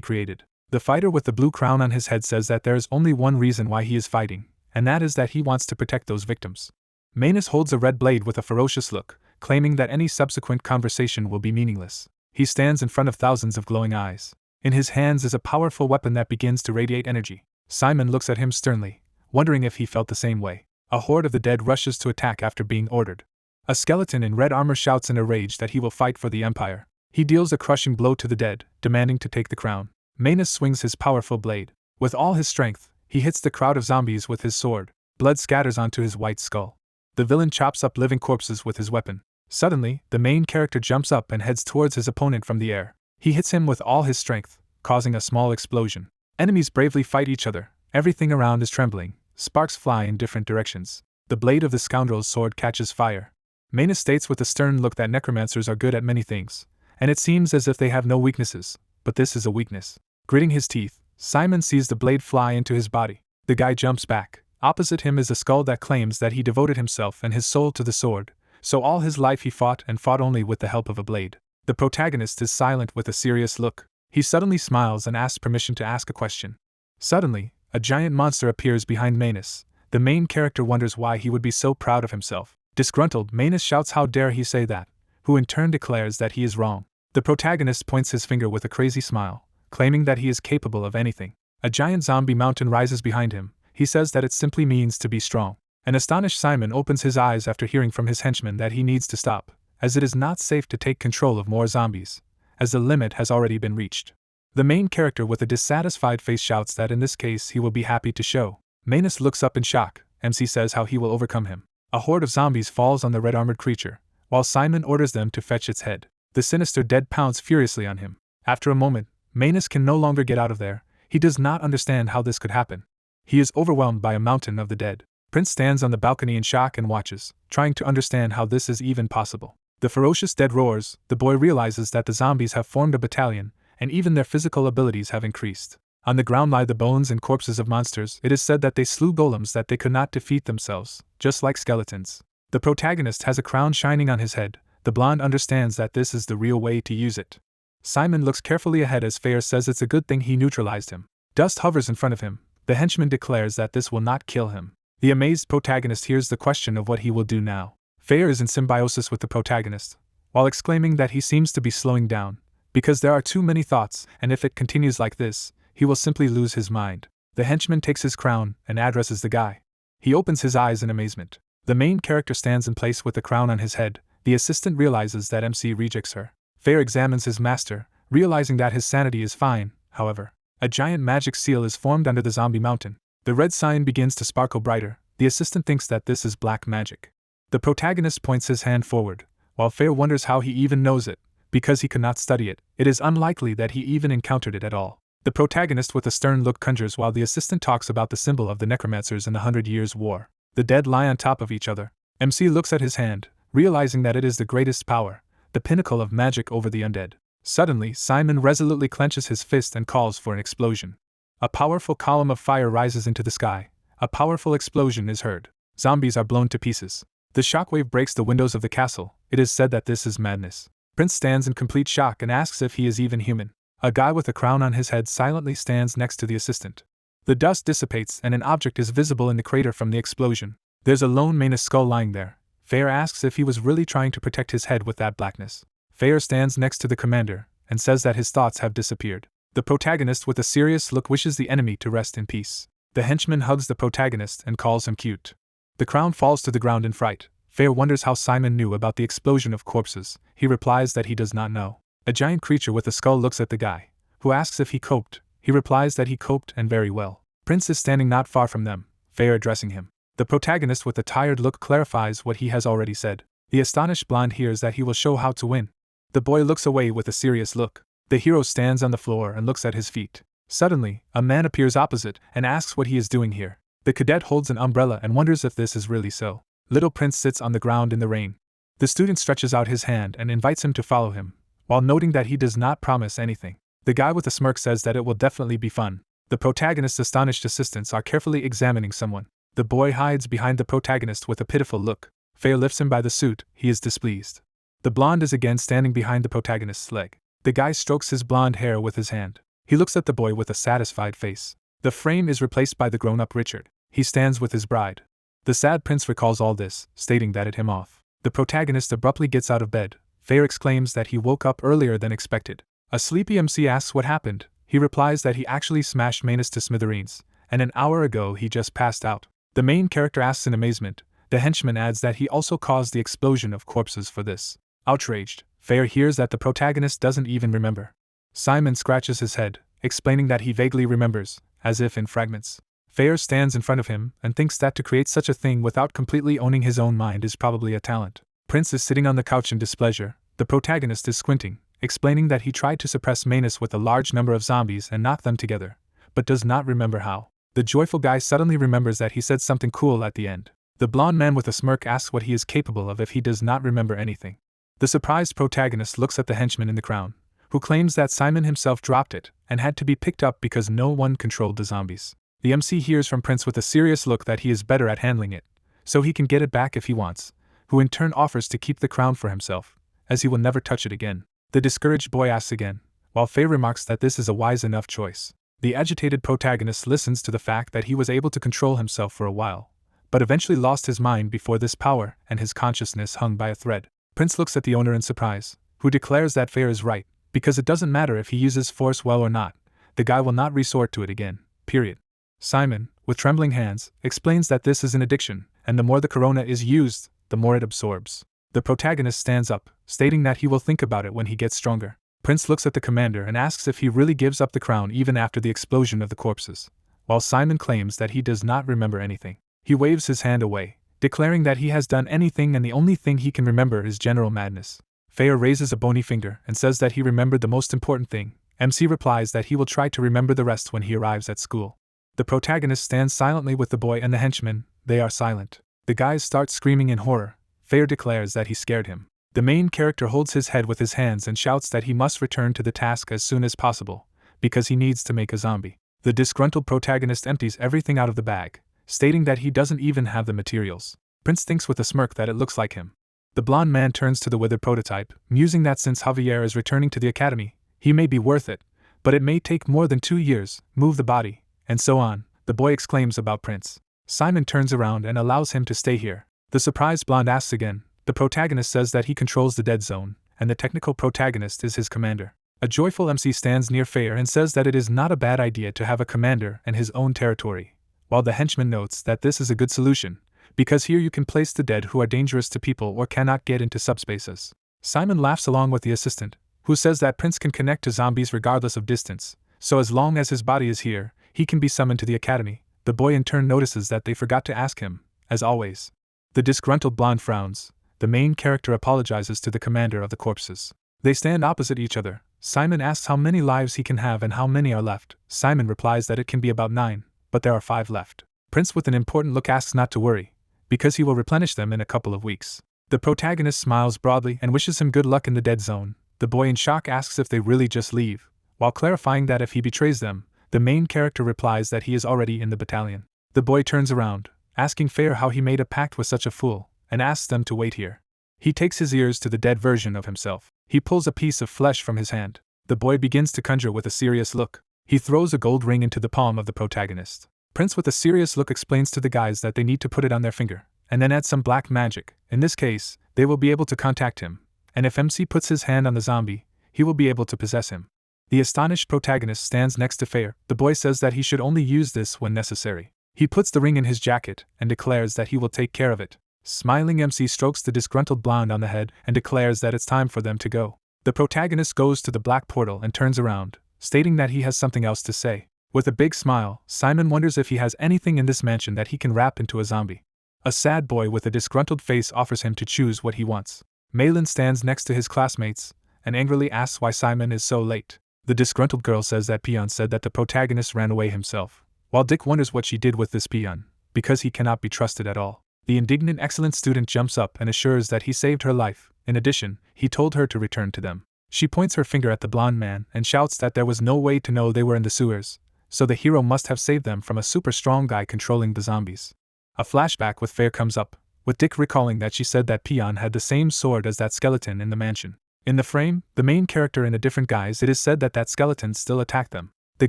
created. The fighter with the blue crown on his head says that there is only one reason why he is fighting, and that is that he wants to protect those victims. Manus holds a red blade with a ferocious look, claiming that any subsequent conversation will be meaningless. He stands in front of thousands of glowing eyes. In his hands is a powerful weapon that begins to radiate energy. Simon looks at him sternly, wondering if he felt the same way. A horde of the dead rushes to attack after being ordered. A skeleton in red armor shouts in a rage that he will fight for the Empire. He deals a crushing blow to the dead, demanding to take the crown. Manus swings his powerful blade. With all his strength, he hits the crowd of zombies with his sword. Blood scatters onto his white skull. The villain chops up living corpses with his weapon. Suddenly, the main character jumps up and heads towards his opponent from the air. He hits him with all his strength, causing a small explosion. Enemies bravely fight each other. Everything around is trembling. Sparks fly in different directions. The blade of the scoundrel's sword catches fire. Manus states with a stern look that necromancers are good at many things, and it seems as if they have no weaknesses, but this is a weakness. Gritting his teeth, Simon sees the blade fly into his body. The guy jumps back. Opposite him is a skull that claims that he devoted himself and his soul to the sword, so all his life he fought and fought only with the help of a blade. The protagonist is silent with a serious look. He suddenly smiles and asks permission to ask a question. Suddenly, a giant monster appears behind Manus. The main character wonders why he would be so proud of himself. Disgruntled, Manus shouts how dare he say that, who in turn declares that he is wrong. The protagonist points his finger with a crazy smile, claiming that he is capable of anything. A giant zombie mountain rises behind him. He says that it simply means to be strong. An astonished Simon opens his eyes after hearing from his henchman that he needs to stop, as it is not safe to take control of more zombies, as the limit has already been reached. The main character with a dissatisfied face shouts that in this case he will be happy to show. Manus looks up in shock. MC says how he will overcome him. A horde of zombies falls on the red-armored creature, while Simon orders them to fetch its head. The sinister dead pounds furiously on him. After a moment, Manus can no longer get out of there. He does not understand how this could happen. He is overwhelmed by a mountain of the dead. Prince stands on the balcony in shock and watches, trying to understand how this is even possible. The ferocious dead roars. The boy realizes that the zombies have formed a battalion, and even their physical abilities have increased. On the ground lie the bones and corpses of monsters. It is said that they slew golems that they could not defeat themselves, just like skeletons. The protagonist has a crown shining on his head. The blonde understands that this is the real way to use it. Simon looks carefully ahead as Fair says it's a good thing he neutralized him. Dust hovers in front of him. The henchman declares that this will not kill him. The amazed protagonist hears the question of what he will do now. Fair is in symbiosis with the protagonist, while exclaiming that he seems to be slowing down, because there are too many thoughts, and if it continues like this, he will simply lose his mind. The henchman takes his crown and addresses the guy. He opens his eyes in amazement. The main character stands in place with the crown on his head. The assistant realizes that MC rejects her. Fair examines his master, realizing that his sanity is fine. However, a giant magic seal is formed under the zombie mountain. The red sign begins to sparkle brighter. The assistant thinks that this is black magic. The protagonist points his hand forward, while Fair wonders how he even knows it. Because he could not study it, it is unlikely that he even encountered it at all. The protagonist with a stern look conjures while the assistant talks about the symbol of the Necromancers in the 100 Years' War. The dead lie on top of each other. MC looks at his hand, realizing that it is the greatest power, the pinnacle of magic over the undead. Suddenly, Simon resolutely clenches his fist and calls for an explosion. A powerful column of fire rises into the sky. A powerful explosion is heard. Zombies are blown to pieces. The shockwave breaks the windows of the castle. It is said that this is madness. Prince stands in complete shock and asks if he is even human. A guy with a crown on his head silently stands next to the assistant. The dust dissipates and an object is visible in the crater from the explosion. There's a lone Manus skull lying there. Fair asks if he was really trying to protect his head with that blackness. Fair stands next to the commander and says that his thoughts have disappeared. The protagonist with a serious look wishes the enemy to rest in peace. The henchman hugs the protagonist and calls him cute. The crown falls to the ground in fright. Fair wonders how Simon knew about the explosion of corpses. He replies that he does not know. A giant creature with a skull looks at the guy, who asks if he coped. He replies that he coped and very well. Prince is standing not far from them, Fair addressing him. The protagonist with a tired look clarifies what he has already said. The astonished blonde hears that he will show how to win. The boy looks away with a serious look. The hero stands on the floor and looks at his feet. Suddenly, a man appears opposite and asks what he is doing here. The cadet holds an umbrella and wonders if this is really so. Little Prince sits on the ground in the rain. The student stretches out his hand and invites him to follow him, while noting that he does not promise anything. The guy with a smirk says that it will definitely be fun. The protagonist's astonished assistants are carefully examining someone. The boy hides behind the protagonist with a pitiful look. Fair lifts him by the suit. He is displeased. The blonde is again standing behind the protagonist's leg. The guy strokes his blonde hair with his hand. He looks at the boy with a satisfied face. The frame is replaced by the grown-up Richard. He stands with his bride. The sad prince recalls all this, stating that it him off. The protagonist abruptly gets out of bed. Fair exclaims that he woke up earlier than expected. A sleepy MC asks what happened. He replies that he actually smashed Manus to smithereens, and an hour ago he just passed out. The main character asks in amazement, The henchman adds that he also caused the explosion of corpses for this. Outraged, Fair hears that the protagonist doesn't even remember. Simon scratches his head, explaining that he vaguely remembers, as if in fragments. Fair stands in front of him and thinks that to create such a thing without completely owning his own mind is probably a talent. Prince is sitting on the couch in displeasure. The protagonist is squinting, explaining that he tried to suppress Manus with a large number of zombies and knock them together, but does not remember how. The joyful guy suddenly remembers that he said something cool at the end. The blonde man with a smirk asks what he is capable of if he does not remember anything. The surprised protagonist looks at the henchman in the crown, who claims that Simon himself dropped it and had to be picked up because no one controlled the zombies. The MC hears from Prince with a serious look that he is better at handling it, so he can get it back if he wants, who in turn offers to keep the crown for himself, as he will never touch it again. The discouraged boy asks again, while Faye remarks that this is a wise enough choice. The agitated protagonist listens to the fact that he was able to control himself for a while, but eventually lost his mind before this power and his consciousness hung by a thread. Prince looks at the owner in surprise, who declares that Faye is right, because it doesn't matter if he uses force well or not, the guy will not resort to it again, period. Simon, with trembling hands, explains that this is an addiction, and the more the corona is used, the more it absorbs. The protagonist stands up, stating that he will think about it when he gets stronger. Prince looks at the commander and asks if he really gives up the crown even after the explosion of the corpses, while Simon claims that he does not remember anything. He waves his hand away, declaring that he has done anything and the only thing he can remember is general madness. Fair raises a bony finger and says that he remembered the most important thing. MC replies that he will try to remember the rest when he arrives at school. The protagonist stands silently with the boy and the henchman. They are silent. The guys start screaming in horror. Fair declares that he scared him. The main character holds his head with his hands and shouts that he must return to the task as soon as possible, because he needs to make a zombie. The disgruntled protagonist empties everything out of the bag, stating that he doesn't even have the materials. Prince thinks with a smirk that it looks like him. The blonde man turns to the withered prototype, musing that since Javier is returning to the academy, he may be worth it, but it may take more than 2 years, move the body, and so on. The boy exclaims about Prince. Simon turns around and allows him to stay here. The surprised blonde asks again. The protagonist says that he controls the dead zone, and the technical protagonist is his commander. A joyful MC stands near Fair and says that it is not a bad idea to have a commander and his own territory, while the henchman notes that this is a good solution, because here you can place the dead who are dangerous to people or cannot get into subspaces. Simon laughs along with the assistant, who says that Prince can connect to zombies regardless of distance, so as long as his body is here, he can be summoned to the academy. The boy in turn notices that they forgot to ask him, as always. The disgruntled blonde frowns. The main character apologizes to the commander of the corpses. They stand opposite each other. Simon asks how many lives he can have and how many are left. Simon replies that it can be about 9, but there are 5 left. Prince with an important look asks not to worry, because he will replenish them in a couple of weeks. The protagonist smiles broadly and wishes him good luck in the dead zone. The boy in shock asks if they really just leave, while clarifying that if he betrays them, the main character replies that he is already in the battalion. The boy turns around, asking Fair how he made a pact with such a fool, and asks them to wait here. He takes his ears to the dead version of himself. He pulls a piece of flesh from his hand. The boy begins to conjure with a serious look. He throws a gold ring into the palm of the protagonist. Prince with a serious look explains to the guys that they need to put it on their finger, and then add some black magic. In this case, they will be able to contact him, and if MC puts his hand on the zombie, he will be able to possess him. The astonished protagonist stands next to Fair. The boy says that he should only use this when necessary. He puts the ring in his jacket and declares that he will take care of it. Smiling MC strokes the disgruntled blonde on the head and declares that it's time for them to go. The protagonist goes to the black portal and turns around, stating that he has something else to say. With a big smile, Simon wonders if he has anything in this mansion that he can wrap into a zombie. A sad boy with a disgruntled face offers him to choose what he wants. Malin stands next to his classmates and angrily asks why Simon is so late. The disgruntled girl says that Peon said that the protagonist ran away himself, while Dick wonders what she did with this Peon, because he cannot be trusted at all. The indignant excellent student jumps up and assures that he saved her life. In addition, he told her to return to them. She points her finger at the blonde man and shouts that there was no way to know they were in the sewers, so the hero must have saved them from a super strong guy controlling the zombies. A flashback with Fair comes up, with Dick recalling that she said that Peon had the same sword as that skeleton in the mansion. In the frame, the main character in a different guise, it is said that that skeleton still attacked them. The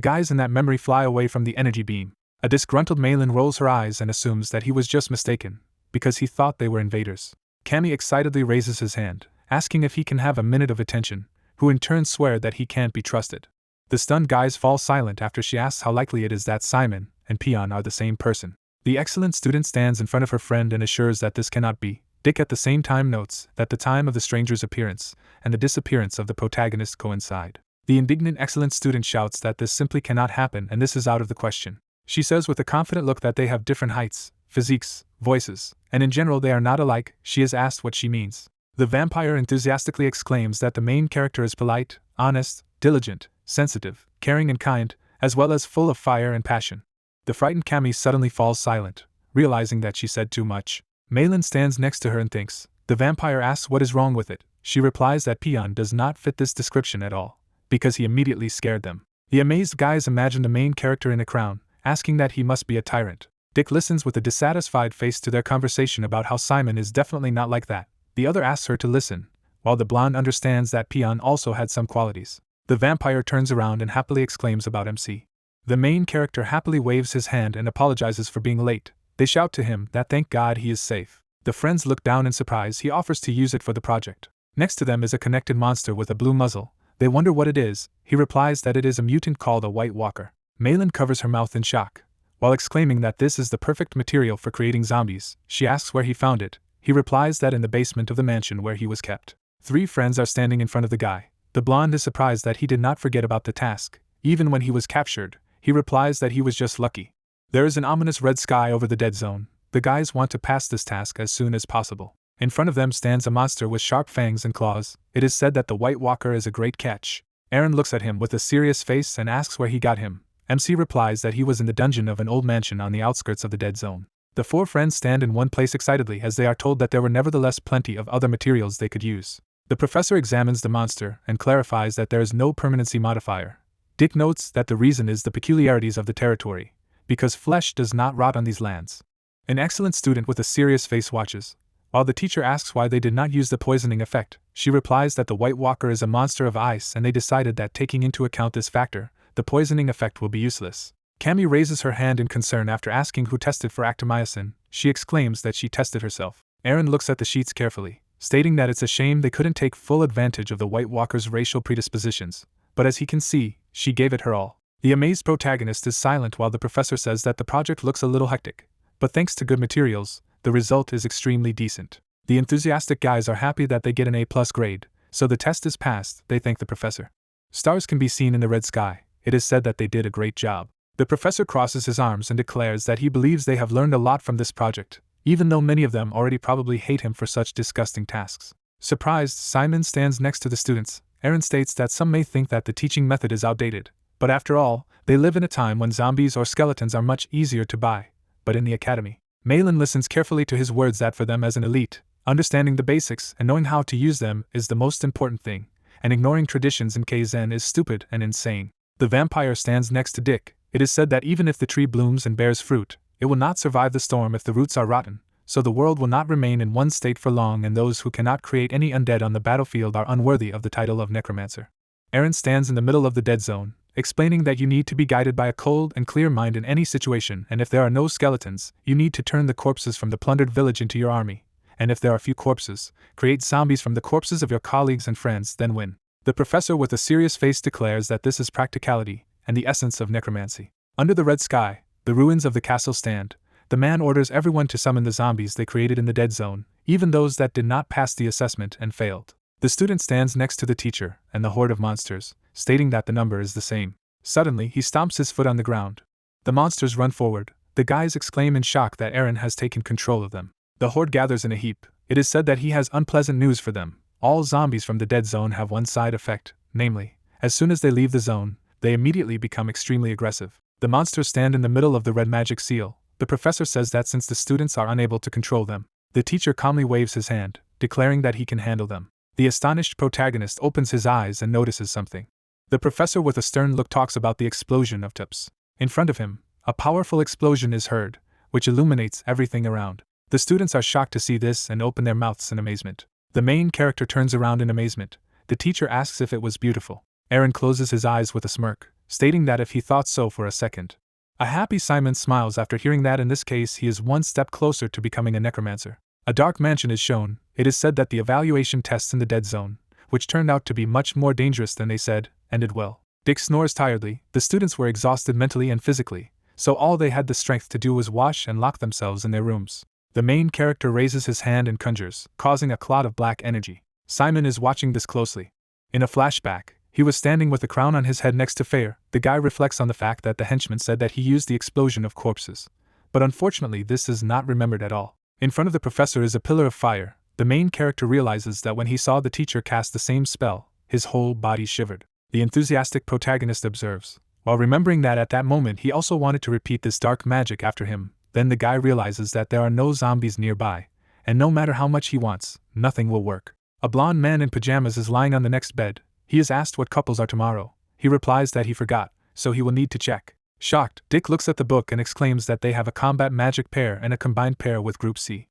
guys in that memory fly away from the energy beam. A disgruntled Malin rolls her eyes and assumes that he was just mistaken, because he thought they were invaders. Cammy excitedly raises his hand, asking if he can have a minute of attention, who in turn swear that he can't be trusted. The stunned guys fall silent after she asks how likely it is that Simon and Peon are the same person. The excellent student stands in front of her friend and assures that this cannot be. Dick at the same time notes that the time of the stranger's appearance and the disappearance of the protagonist coincide. The indignant excellent student shouts that this simply cannot happen and this is out of the question. She says with a confident look that they have different heights, physiques, voices, and in general they are not alike. She is asked what she means. The vampire enthusiastically exclaims that the main character is polite, honest, diligent, sensitive, caring and kind, as well as full of fire and passion. The frightened Cammy suddenly falls silent, realizing that she said too much. Malin stands next to her and thinks. The vampire asks what is wrong with it. She replies that Peon does not fit this description at all, because he immediately scared them. The amazed guys imagine the main character in a crown, asking that he must be a tyrant. Dick listens with a dissatisfied face to their conversation about how Simon is definitely not like that. The other asks her to listen, while the blonde understands that Peon also had some qualities. The vampire turns around and happily exclaims about MC. The main character happily waves his hand and apologizes for being late. They shout to him that thank God he is safe. The friends look down in surprise. He offers to use it for the project. Next to them is a connected monster with a blue muzzle. They wonder what it is. He replies that it is a mutant called a White Walker. Malin covers her mouth in shock, while exclaiming that this is the perfect material for creating zombies. She asks where he found it. He replies that in the basement of the mansion where he was kept. Three friends are standing in front of the guy. The blonde is surprised that he did not forget about the task. Even when he was captured, he replies that he was just lucky. There is an ominous red sky over the dead zone. The guys want to pass this task as soon as possible. In front of them stands a monster with sharp fangs and claws. It is said that the White Walker is a great catch. Aaron looks at him with a serious face and asks where he got him. MC replies that he was in the dungeon of an old mansion on the outskirts of the dead zone. The four friends stand in one place excitedly as they are told that there were nevertheless plenty of other materials they could use. The professor examines the monster and clarifies that there is no permanency modifier. Dick notes that the reason is the peculiarities of the territory, because flesh does not rot on these lands. An excellent student with a serious face watches. While the teacher asks why they did not use the poisoning effect, she replies that the White Walker is a monster of ice and they decided that taking into account this factor, the poisoning effect will be useless. Cammy raises her hand in concern after asking who tested for actomycin. She exclaims that she tested herself. Aaron looks at the sheets carefully, stating that it's a shame they couldn't take full advantage of the White Walker's racial predispositions, but as he can see, she gave it her all. The amazed protagonist is silent while the professor says that the project looks a little hectic, but thanks to good materials, the result is extremely decent. The enthusiastic guys are happy that they get an A+ grade, so the test is passed. They thank the professor. Stars can be seen in the red sky. It is said that they did a great job. The professor crosses his arms and declares that he believes they have learned a lot from this project, even though many of them already probably hate him for such disgusting tasks. Surprised, Simon stands next to the students. Aaron states that some may think that the teaching method is outdated, but after all, they live in a time when zombies or skeletons are much easier to buy. But in the academy, Malin listens carefully to his words that for them as an elite, understanding the basics and knowing how to use them is the most important thing, and ignoring traditions in Keyzen is stupid and insane. The vampire stands next to Dick. It is said that even if the tree blooms and bears fruit, it will not survive the storm if the roots are rotten, so the world will not remain in one state for long and those who cannot create any undead on the battlefield are unworthy of the title of Necromancer. Aaron stands in the middle of the dead zone, explaining that you need to be guided by a cold and clear mind in any situation, and if there are no skeletons, you need to turn the corpses from the plundered village into your army, and if there are few corpses, create zombies from the corpses of your colleagues and friends, then win. The professor with a serious face declares that this is practicality and the essence of necromancy. Under the red sky, the ruins of the castle stand. The man orders everyone to summon the zombies they created in the dead zone, even those that did not pass the assessment and failed. The student stands next to the teacher and the horde of monsters, stating that the number is the same. Suddenly, he stomps his foot on the ground. The monsters run forward. The guys exclaim in shock that Aaron has taken control of them. The horde gathers in a heap. It is said that he has unpleasant news for them. All zombies from the dead zone have one side effect, namely, as soon as they leave the zone, they immediately become extremely aggressive. The monsters stand in the middle of the red magic seal. The professor says that since the students are unable to control them, the teacher calmly waves his hand, declaring that he can handle them. The astonished protagonist opens his eyes and notices something. The professor with a stern look talks about the explosion of tips. In front of him, a powerful explosion is heard, which illuminates everything around. The students are shocked to see this and open their mouths in amazement. The main character turns around in amazement. The teacher asks if it was beautiful. Aaron closes his eyes with a smirk, stating that if he thought so for a second. A happy Simon smiles after hearing that in this case he is one step closer to becoming a necromancer. A dark mansion is shown. It is said that the evaluation tests in the dead zone, which turned out to be much more dangerous than they said, ended well. Dick snores tiredly. The students were exhausted mentally and physically, so all they had the strength to do was wash and lock themselves in their rooms. The main character raises his hand and conjures, causing a cloud of black energy. Simon is watching this closely. In a flashback, he was standing with the crown on his head next to Fair. The guy reflects on the fact that the henchman said that he used the explosion of corpses. But unfortunately this is not remembered at all. In front of the professor is a pillar of fire. The main character realizes that when he saw the teacher cast the same spell, his whole body shivered. The enthusiastic protagonist observes, while remembering that at that moment he also wanted to repeat this dark magic after him. Then the guy realizes that there are no zombies nearby, and no matter how much he wants, nothing will work. A blonde man in pajamas is lying on the next bed. He is asked what couples are tomorrow. He replies that he forgot, so he will need to check. Shocked, Dick looks at the book and exclaims that they have a combat magic pair and a combined pair with Group C.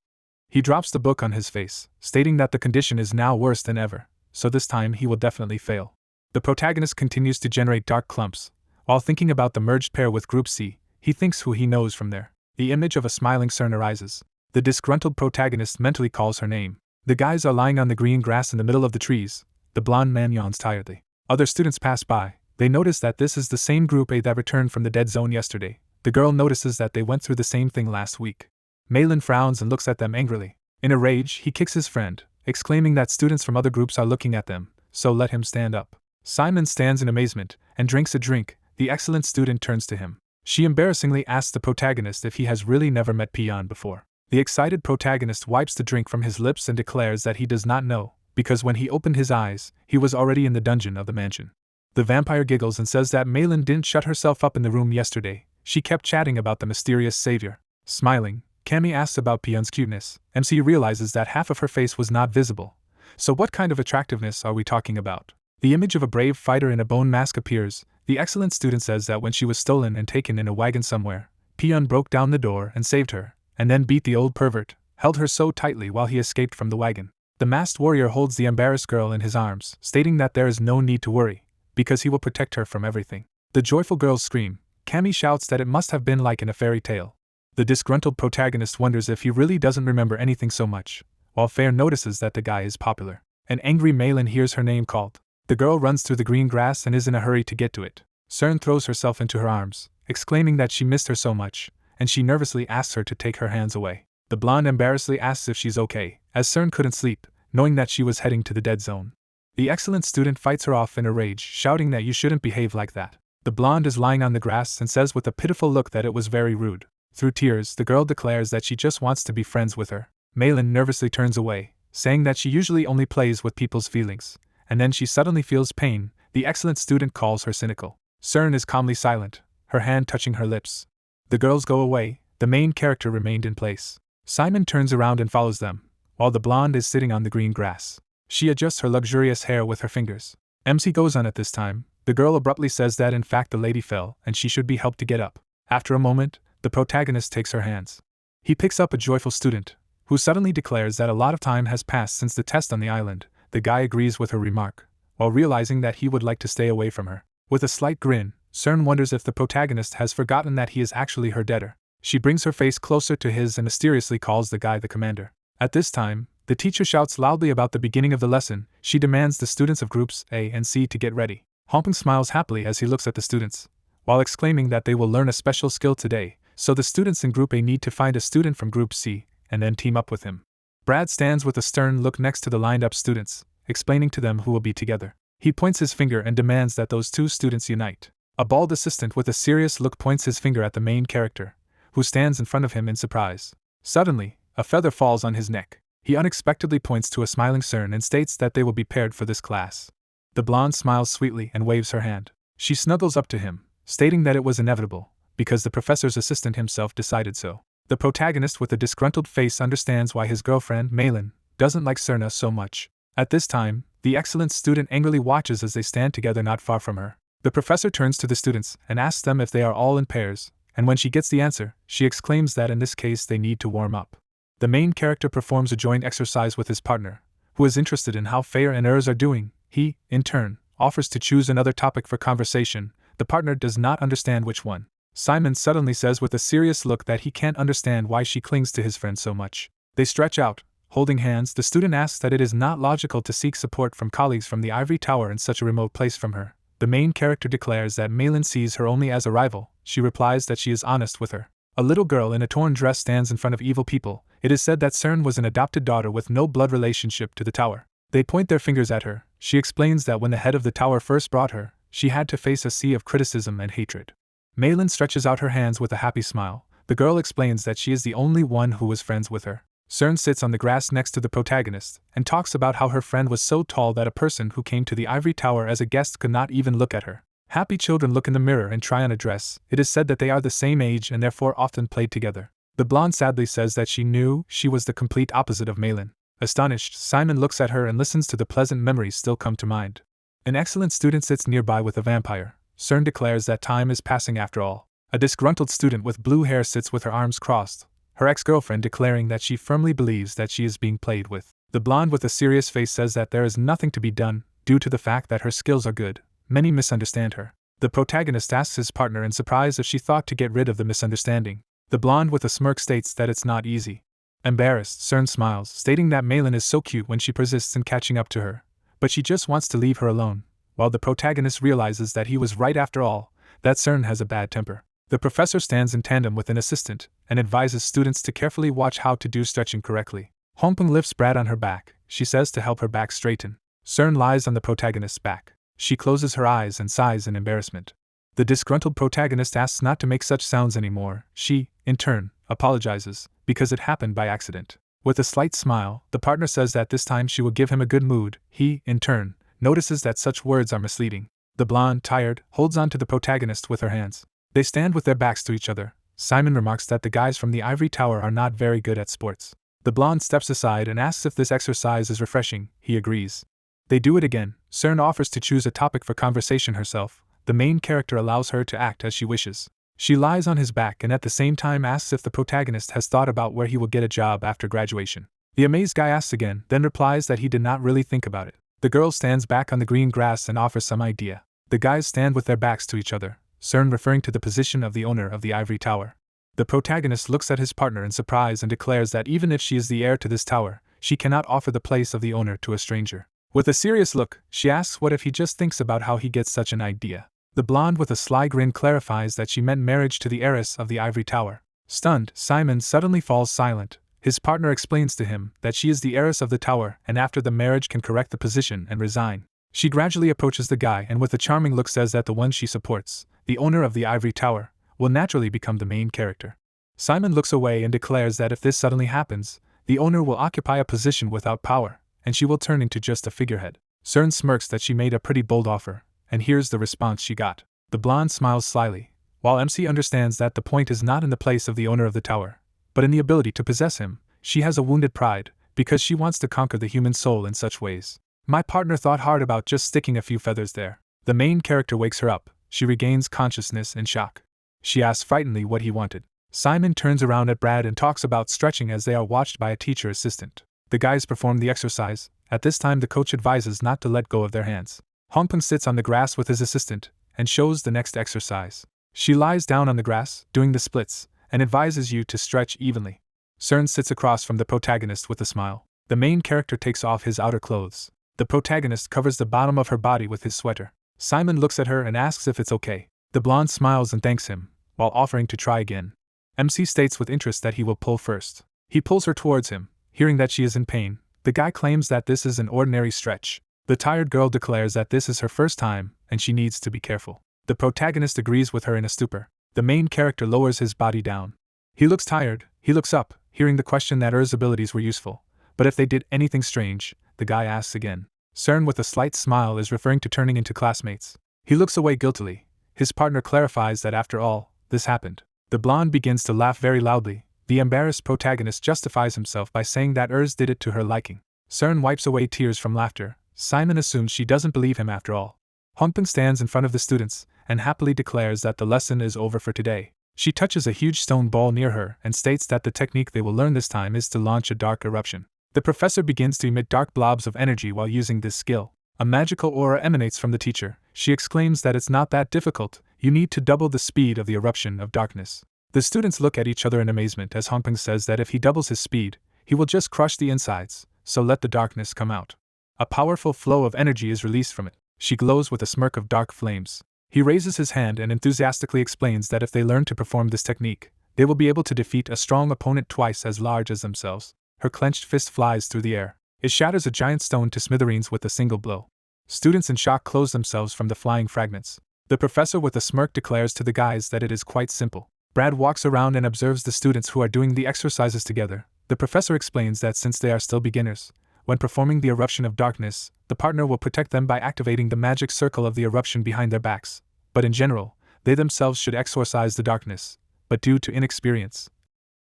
He drops the book on his face, stating that the condition is now worse than ever, so this time he will definitely fail. The protagonist continues to generate dark clumps. While thinking about the merged pair with Group C, he thinks who he knows from there. The image of a smiling Cern arises. The disgruntled protagonist mentally calls her name. The guys are lying on the green grass in the middle of the trees. The blonde man yawns tiredly. Other students pass by. They notice that this is the same Group A that returned from the dead zone yesterday. The girl notices that they went through the same thing last week. Malin frowns and looks at them angrily. In a rage, he kicks his friend, exclaiming that students from other groups are looking at them, so let him stand up. Simon stands in amazement and drinks a drink. The excellent student turns to him. She embarrassingly asks the protagonist if he has really never met Peon before. The excited protagonist wipes the drink from his lips and declares that he does not know, because when he opened his eyes, he was already in the dungeon of the mansion. The vampire giggles and says that Malin didn't shut herself up in the room yesterday. She kept chatting about the mysterious savior. Smiling, Cammy asks about Peon's cuteness. MC realizes that half of her face was not visible. So what kind of attractiveness are we talking about? The image of a brave fighter in a bone mask appears. The excellent student says that when she was stolen and taken in a wagon somewhere, Peon broke down the door and saved her, and then beat the old pervert, held her so tightly while he escaped from the wagon. The masked warrior holds the embarrassed girl in his arms, stating that there is no need to worry, because he will protect her from everything. The joyful girls scream. Cammy shouts that it must have been like in a fairy tale. The disgruntled protagonist wonders if he really doesn't remember anything so much, while Fair notices that the guy is popular. An angry Malin hears her name called. The girl runs through the green grass and is in a hurry to get to it. Cern throws herself into her arms, exclaiming that she missed her so much, and she nervously asks her to take her hands away. The blonde embarrassedly asks if she's okay, as Cern couldn't sleep, knowing that she was heading to the dead zone. The excellent student fights her off in a rage, shouting that you shouldn't behave like that. The blonde is lying on the grass and says with a pitiful look that it was very rude. Through tears, the girl declares that she just wants to be friends with her. Malin nervously turns away, saying that she usually only plays with people's feelings, and then she suddenly feels pain. The excellent student calls her cynical. Cern is calmly silent, her hand touching her lips. The girls go away. The main character remained in place. Simon turns around and follows them, while the blonde is sitting on the green grass. She adjusts her luxurious hair with her fingers. MC goes on at this time. The girl abruptly says that in fact the lady fell and she should be helped to get up. After a moment, the protagonist takes her hands. He picks up a joyful student, who suddenly declares that a lot of time has passed since the test on the island. The guy agrees with her remark, while realizing that he would like to stay away from her. With a slight grin, Cern wonders if the protagonist has forgotten that he is actually her debtor. She brings her face closer to his and mysteriously calls the guy the commander. At this time, the teacher shouts loudly about the beginning of the lesson. She demands the students of groups A and C to get ready. Homping smiles happily as he looks at the students, while exclaiming that they will learn a special skill today, so the students in Group A need to find a student from Group C, and then team up with him. Brad stands with a stern look next to the lined-up students, explaining to them who will be together. He points his finger and demands that those two students unite. A bald assistant with a serious look points his finger at the main character, who stands in front of him in surprise. Suddenly, a feather falls on his neck. He unexpectedly points to a smiling Cern and states that they will be paired for this class. The blonde smiles sweetly and waves her hand. She snuggles up to him, stating that it was inevitable, because the professor's assistant himself decided so. The protagonist with a disgruntled face understands why his girlfriend, Malin, doesn't like Cerna so much. At this time, the excellent student angrily watches as they stand together not far from her. The professor turns to the students and asks them if they are all in pairs, and when she gets the answer, she exclaims that in this case they need to warm up. The main character performs a joint exercise with his partner, who is interested in how Fair and Urs are doing. He, in turn, offers to choose another topic for conversation. The partner does not understand which one. Simon suddenly says with a serious look that he can't understand why she clings to his friend so much. They stretch out, holding hands. The student asks that it is not logical to seek support from colleagues from the Ivory Tower in such a remote place from her. The main character declares that Malin sees her only as a rival. she replies that she is honest with her. A little girl in a torn dress stands in front of evil people. It is said that CERN was an adopted daughter with no blood relationship to the tower. They point their fingers at her. She explains that when the head of the tower first brought her, she had to face a sea of criticism and hatred. Malin stretches out her hands with a happy smile. The girl explains that she is the only one who was friends with her. CERN sits on the grass next to the protagonist and talks about how her friend was so tall that a person who came to the ivory tower as a guest could not even look at her. Happy children look in the mirror and try on a dress. It is said that they are the same age and therefore often played together. The blonde sadly says that she knew she was the complete opposite of Malin. Astonished, Simon looks at her and listens to the pleasant memories still come to mind. An excellent student sits nearby with a vampire. CERN declares that time is passing after all. A disgruntled student with blue hair sits with her arms crossed, her ex-girlfriend declaring that she firmly believes that she is being played with. The blonde with a serious face says that there is nothing to be done, due to the fact that her skills are good. Many misunderstand her. The protagonist asks his partner in surprise if she thought to get rid of the misunderstanding. The blonde with a smirk states that it's not easy. Embarrassed, CERN smiles, stating that Malin is so cute when she persists in catching up to her, but she just wants to leave her alone, while the protagonist realizes that he was right after all, that CERN has a bad temper. The professor stands in tandem with an assistant and advises students to carefully watch how to do stretching correctly. Hongpeng lifts Brad on her back. She says to help her back straighten. CERN lies on the protagonist's back. She closes her eyes and sighs in embarrassment. The disgruntled protagonist asks not to make such sounds anymore. She, in turn, apologizes, because it happened by accident. With a slight smile, the partner says that this time she will give him a good mood. He, in turn, notices that such words are misleading. The blonde, tired, holds on to the protagonist with her hands. They stand with their backs to each other. Simon remarks that the guys from the ivory tower are not very good at sports. The blonde steps aside and asks if this exercise is refreshing. He agrees. They do it again. CERN offers to choose a topic for conversation herself. The main character allows her to act as she wishes. She lies on his back and at the same time asks if the protagonist has thought about where he will get a job after graduation. The amazed guy asks again, then replies that he did not really think about it. The girl stands back on the green grass and offers some idea. The guys stand with their backs to each other, CERN referring to the position of the owner of the ivory tower. The protagonist looks at his partner in surprise and declares that even if she is the heir to this tower, she cannot offer the place of the owner to a stranger. With a serious look, she asks what if he just thinks about how he gets such an idea. The blonde with a sly grin clarifies that she meant marriage to the heiress of the ivory tower. Stunned, Simon suddenly falls silent. His partner explains to him that she is the heiress of the tower and after the marriage can correct the position and resign. She gradually approaches the guy and with a charming look says that the one she supports, the owner of the ivory tower, will naturally become the main character. Simon looks away and declares that if this suddenly happens, the owner will occupy a position without power, and she will turn into just a figurehead. CERN smirks that she made a pretty bold offer, and here's the response she got. The blonde smiles slyly, while MC understands that the point is not in the place of the owner of the tower, but in the ability to possess him. She has a wounded pride, because she wants to conquer the human soul in such ways. My partner thought hard about just sticking a few feathers there. The main character wakes her up. She regains consciousness in shock. She asks frightenedly what he wanted. Simon turns around at Brad and talks about stretching as they are watched by a teacher assistant. The guys perform the exercise. At this time the coach advises not to let go of their hands. Hongpeng sits on the grass with his assistant and shows the next exercise. She lies down on the grass, doing the splits, and advises you to stretch evenly. CERN sits across from the protagonist with a smile. The main character takes off his outer clothes. The protagonist covers the bottom of her body with his sweater. Simon looks at her and asks if it's okay. The blonde smiles and thanks him, while offering to try again. MC states with interest that he will pull first. He pulls her towards him. Hearing that she is in pain, the guy claims that this is an ordinary stretch. The tired girl declares that this is her first time, and she needs to be careful. The protagonist agrees with her in a stupor. The main character lowers his body down. He looks tired. He looks up, hearing the question that Er's abilities were useful. But if they did anything strange, the guy asks again. CERN with a slight smile is referring to turning into classmates. He looks away guiltily. His partner clarifies that after all, this happened. The blonde begins to laugh very loudly. The embarrassed protagonist justifies himself by saying that Ers did it to her liking. CERN wipes away tears from laughter. Simon assumes she doesn't believe him after all. Hongpeng stands in front of the students and happily declares that the lesson is over for today. She touches a huge stone ball near her and states that the technique they will learn this time is to launch a dark eruption. The professor begins to emit dark blobs of energy while using this skill. A magical aura emanates from the teacher. She exclaims that it's not that difficult, you need to double the speed of the eruption of darkness. The students look at each other in amazement as Hongpeng says that if he doubles his speed, he will just crush the insides, so let the darkness come out. A powerful flow of energy is released from it. She glows with a smirk of dark flames. He raises his hand and enthusiastically explains that if they learn to perform this technique, they will be able to defeat a strong opponent twice as large as themselves. Her clenched fist flies through the air. It shatters a giant stone to smithereens with a single blow. Students in shock close themselves from the flying fragments. The professor with a smirk declares to the guys that it is quite simple. Brad walks around and observes the students who are doing the exercises together. The professor explains that since they are still beginners, when performing the eruption of darkness, the partner will protect them by activating the magic circle of the eruption behind their backs. But in general, they themselves should exorcise the darkness, but due to inexperience,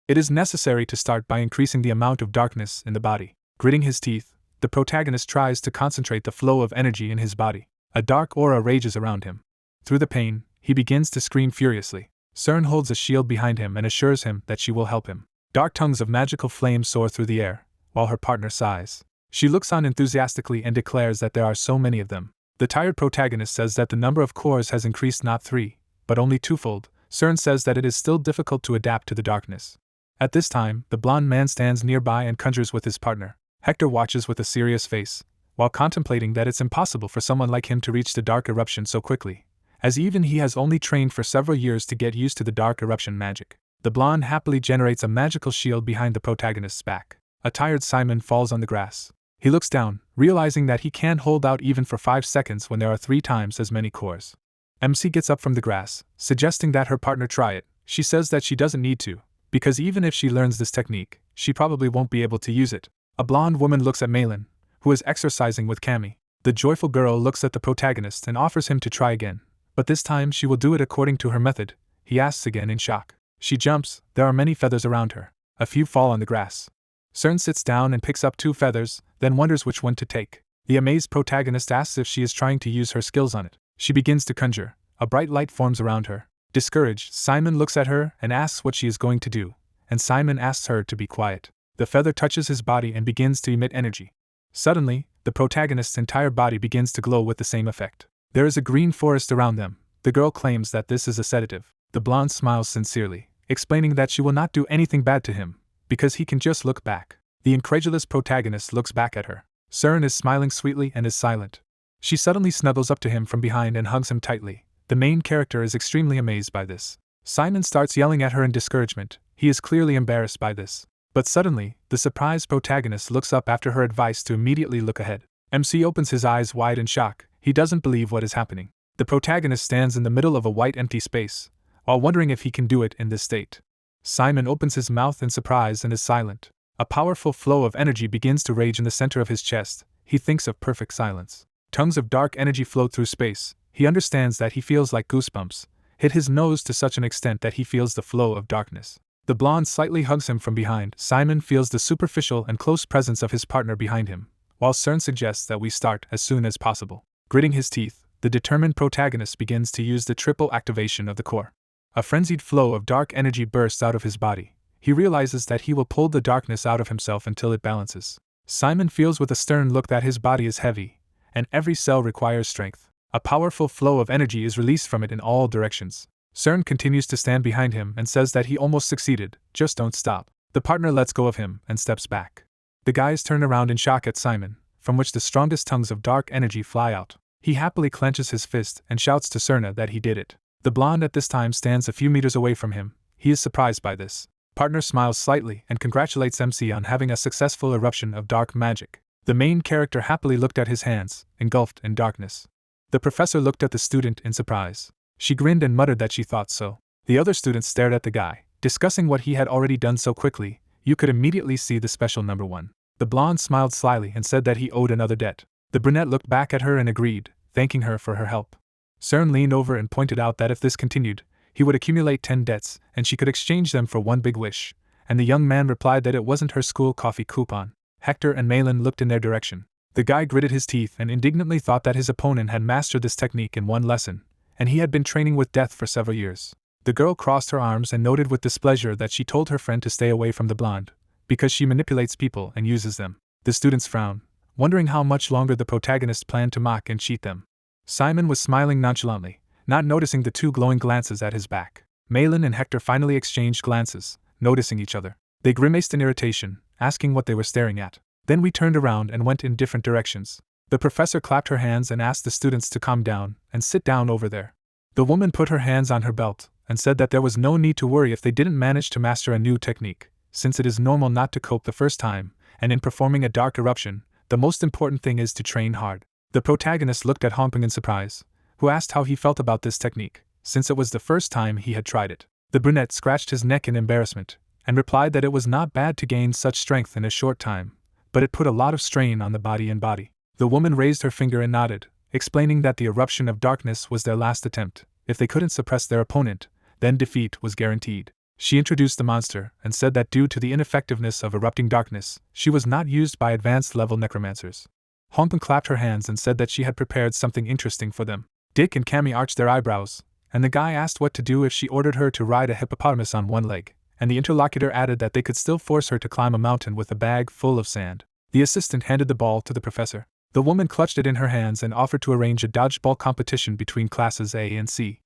it is necessary to start by increasing the amount of darkness in the body. Gritting his teeth, the protagonist tries to concentrate the flow of energy in his body. A dark aura rages around him. Through the pain, he begins to scream furiously. Cern holds a shield behind him and assures him that she will help him. Dark tongues of magical flame soar through the air, while her partner sighs. She looks on enthusiastically and declares that there are so many of them. The tired protagonist says that the number of cores has increased not 3, but only twofold. Cern says that it is still difficult to adapt to the darkness. At this time, the blonde man stands nearby and conjures with his partner. Hector watches with a serious face, while contemplating that it's impossible for someone like him to reach the dark eruption so quickly, as even he has only trained for several years to get used to the dark eruption magic. The blonde happily generates a magical shield behind the protagonist's back. A tired Simon falls on the grass. He looks down, realizing that he can't hold out even for 5 seconds when there are 3 times as many cores. MC gets up from the grass, suggesting that her partner try it. She says that she doesn't need to, because even if she learns this technique, she probably won't be able to use it. A blonde woman looks at Malin, who is exercising with Cammy. The joyful girl looks at the protagonist and offers him to try again, but this time she will do it according to her method. He asks again in shock. She jumps, there are many feathers around her. A few fall on the grass. Cern sits down and picks up 2 feathers, then wonders which one to take. The amazed protagonist asks if she is trying to use her skills on it. She begins to conjure. A bright light forms around her. Discouraged, Simon looks at her and asks what she is going to do, and Simon asks her to be quiet. The feather touches his body and begins to emit energy. Suddenly, the protagonist's entire body begins to glow with the same effect. There is a green forest around them. The girl claims that this is a sedative. The blonde smiles sincerely, explaining that she will not do anything bad to him, because he can just look back. The incredulous protagonist looks back at her. Cern is smiling sweetly and is silent. She suddenly snuggles up to him from behind and hugs him tightly. The main character is extremely amazed by this. Simon starts yelling at her in discouragement. He is clearly embarrassed by this. But suddenly, the surprised protagonist looks up after her advice to immediately look ahead. MC opens his eyes wide in shock. He doesn't believe what is happening. The protagonist stands in the middle of a white empty space, while wondering if he can do it in this state. Simon opens his mouth in surprise and is silent. A powerful flow of energy begins to rage in the center of his chest. He thinks of perfect silence. Tongues of dark energy float through space. He understands that he feels like goosebumps hit his nose to such an extent that he feels the flow of darkness. The blonde slightly hugs him from behind. Simon feels the superficial and close presence of his partner behind him, while Cern suggests that we start as soon as possible. Gritting his teeth, the determined protagonist begins to use the triple activation of the core. A frenzied flow of dark energy bursts out of his body. He realizes that he will pull the darkness out of himself until it balances. Simon feels with a stern look that his body is heavy, and every cell requires strength. A powerful flow of energy is released from it in all directions. Cern continues to stand behind him and says that he almost succeeded, just don't stop. The partner lets go of him and steps back. The guys turn around in shock at Simon, from which the strongest tongues of dark energy fly out. He happily clenches his fist and shouts to Cerna that he did it. The blonde at this time stands a few meters away from him. He is surprised by this. Partner smiles slightly and congratulates MC on having a successful eruption of dark magic. The main character happily looked at his hands, engulfed in darkness. The professor looked at the student in surprise. She grinned and muttered that she thought so. The other students stared at the guy, discussing what he had already done so quickly. You could immediately see the special number 1. The blonde smiled slyly and said that he owed another debt. The brunette looked back at her and agreed, thanking her for her help. Cern leaned over and pointed out that if this continued, he would accumulate 10 debts, and she could exchange them for one big wish, and the young man replied that it wasn't her school coffee coupon. Hector and Malin looked in their direction. The guy gritted his teeth and indignantly thought that his opponent had mastered this technique in one lesson, and he had been training with death for several years. The girl crossed her arms and noted with displeasure that she told her friend to stay away from the blonde, because she manipulates people and uses them. The students frowned, wondering how much longer the protagonist planned to mock and cheat them. Simon was smiling nonchalantly, not noticing the 2 glowing glances at his back. Malin and Hector finally exchanged glances, noticing each other. They grimaced in irritation, asking what they were staring at. Then we turned around and went in different directions. The professor clapped her hands and asked the students to calm down and sit down over there. The woman put her hands on her belt and said that there was no need to worry if they didn't manage to master a new technique, since it is normal not to cope the first time, and in performing a dark eruption, the most important thing is to train hard. The protagonist looked at Honping in surprise, who asked how he felt about this technique, since it was the first time he had tried it. The brunette scratched his neck in embarrassment, and replied that it was not bad to gain such strength in a short time, but it put a lot of strain on the body and body. The woman raised her finger and nodded, explaining that the eruption of darkness was their last attempt. If they couldn't suppress their opponent, then defeat was guaranteed. She introduced the monster and said that due to the ineffectiveness of erupting darkness, she was not used by advanced-level necromancers. Honping clapped her hands and said that she had prepared something interesting for them. Dick and Cammy arched their eyebrows, and the guy asked what to do if she ordered her to ride a hippopotamus on one leg, and the interlocutor added that they could still force her to climb a mountain with a bag full of sand. The assistant handed the ball to the professor. The woman clutched it in her hands and offered to arrange a dodgeball competition between classes A and C.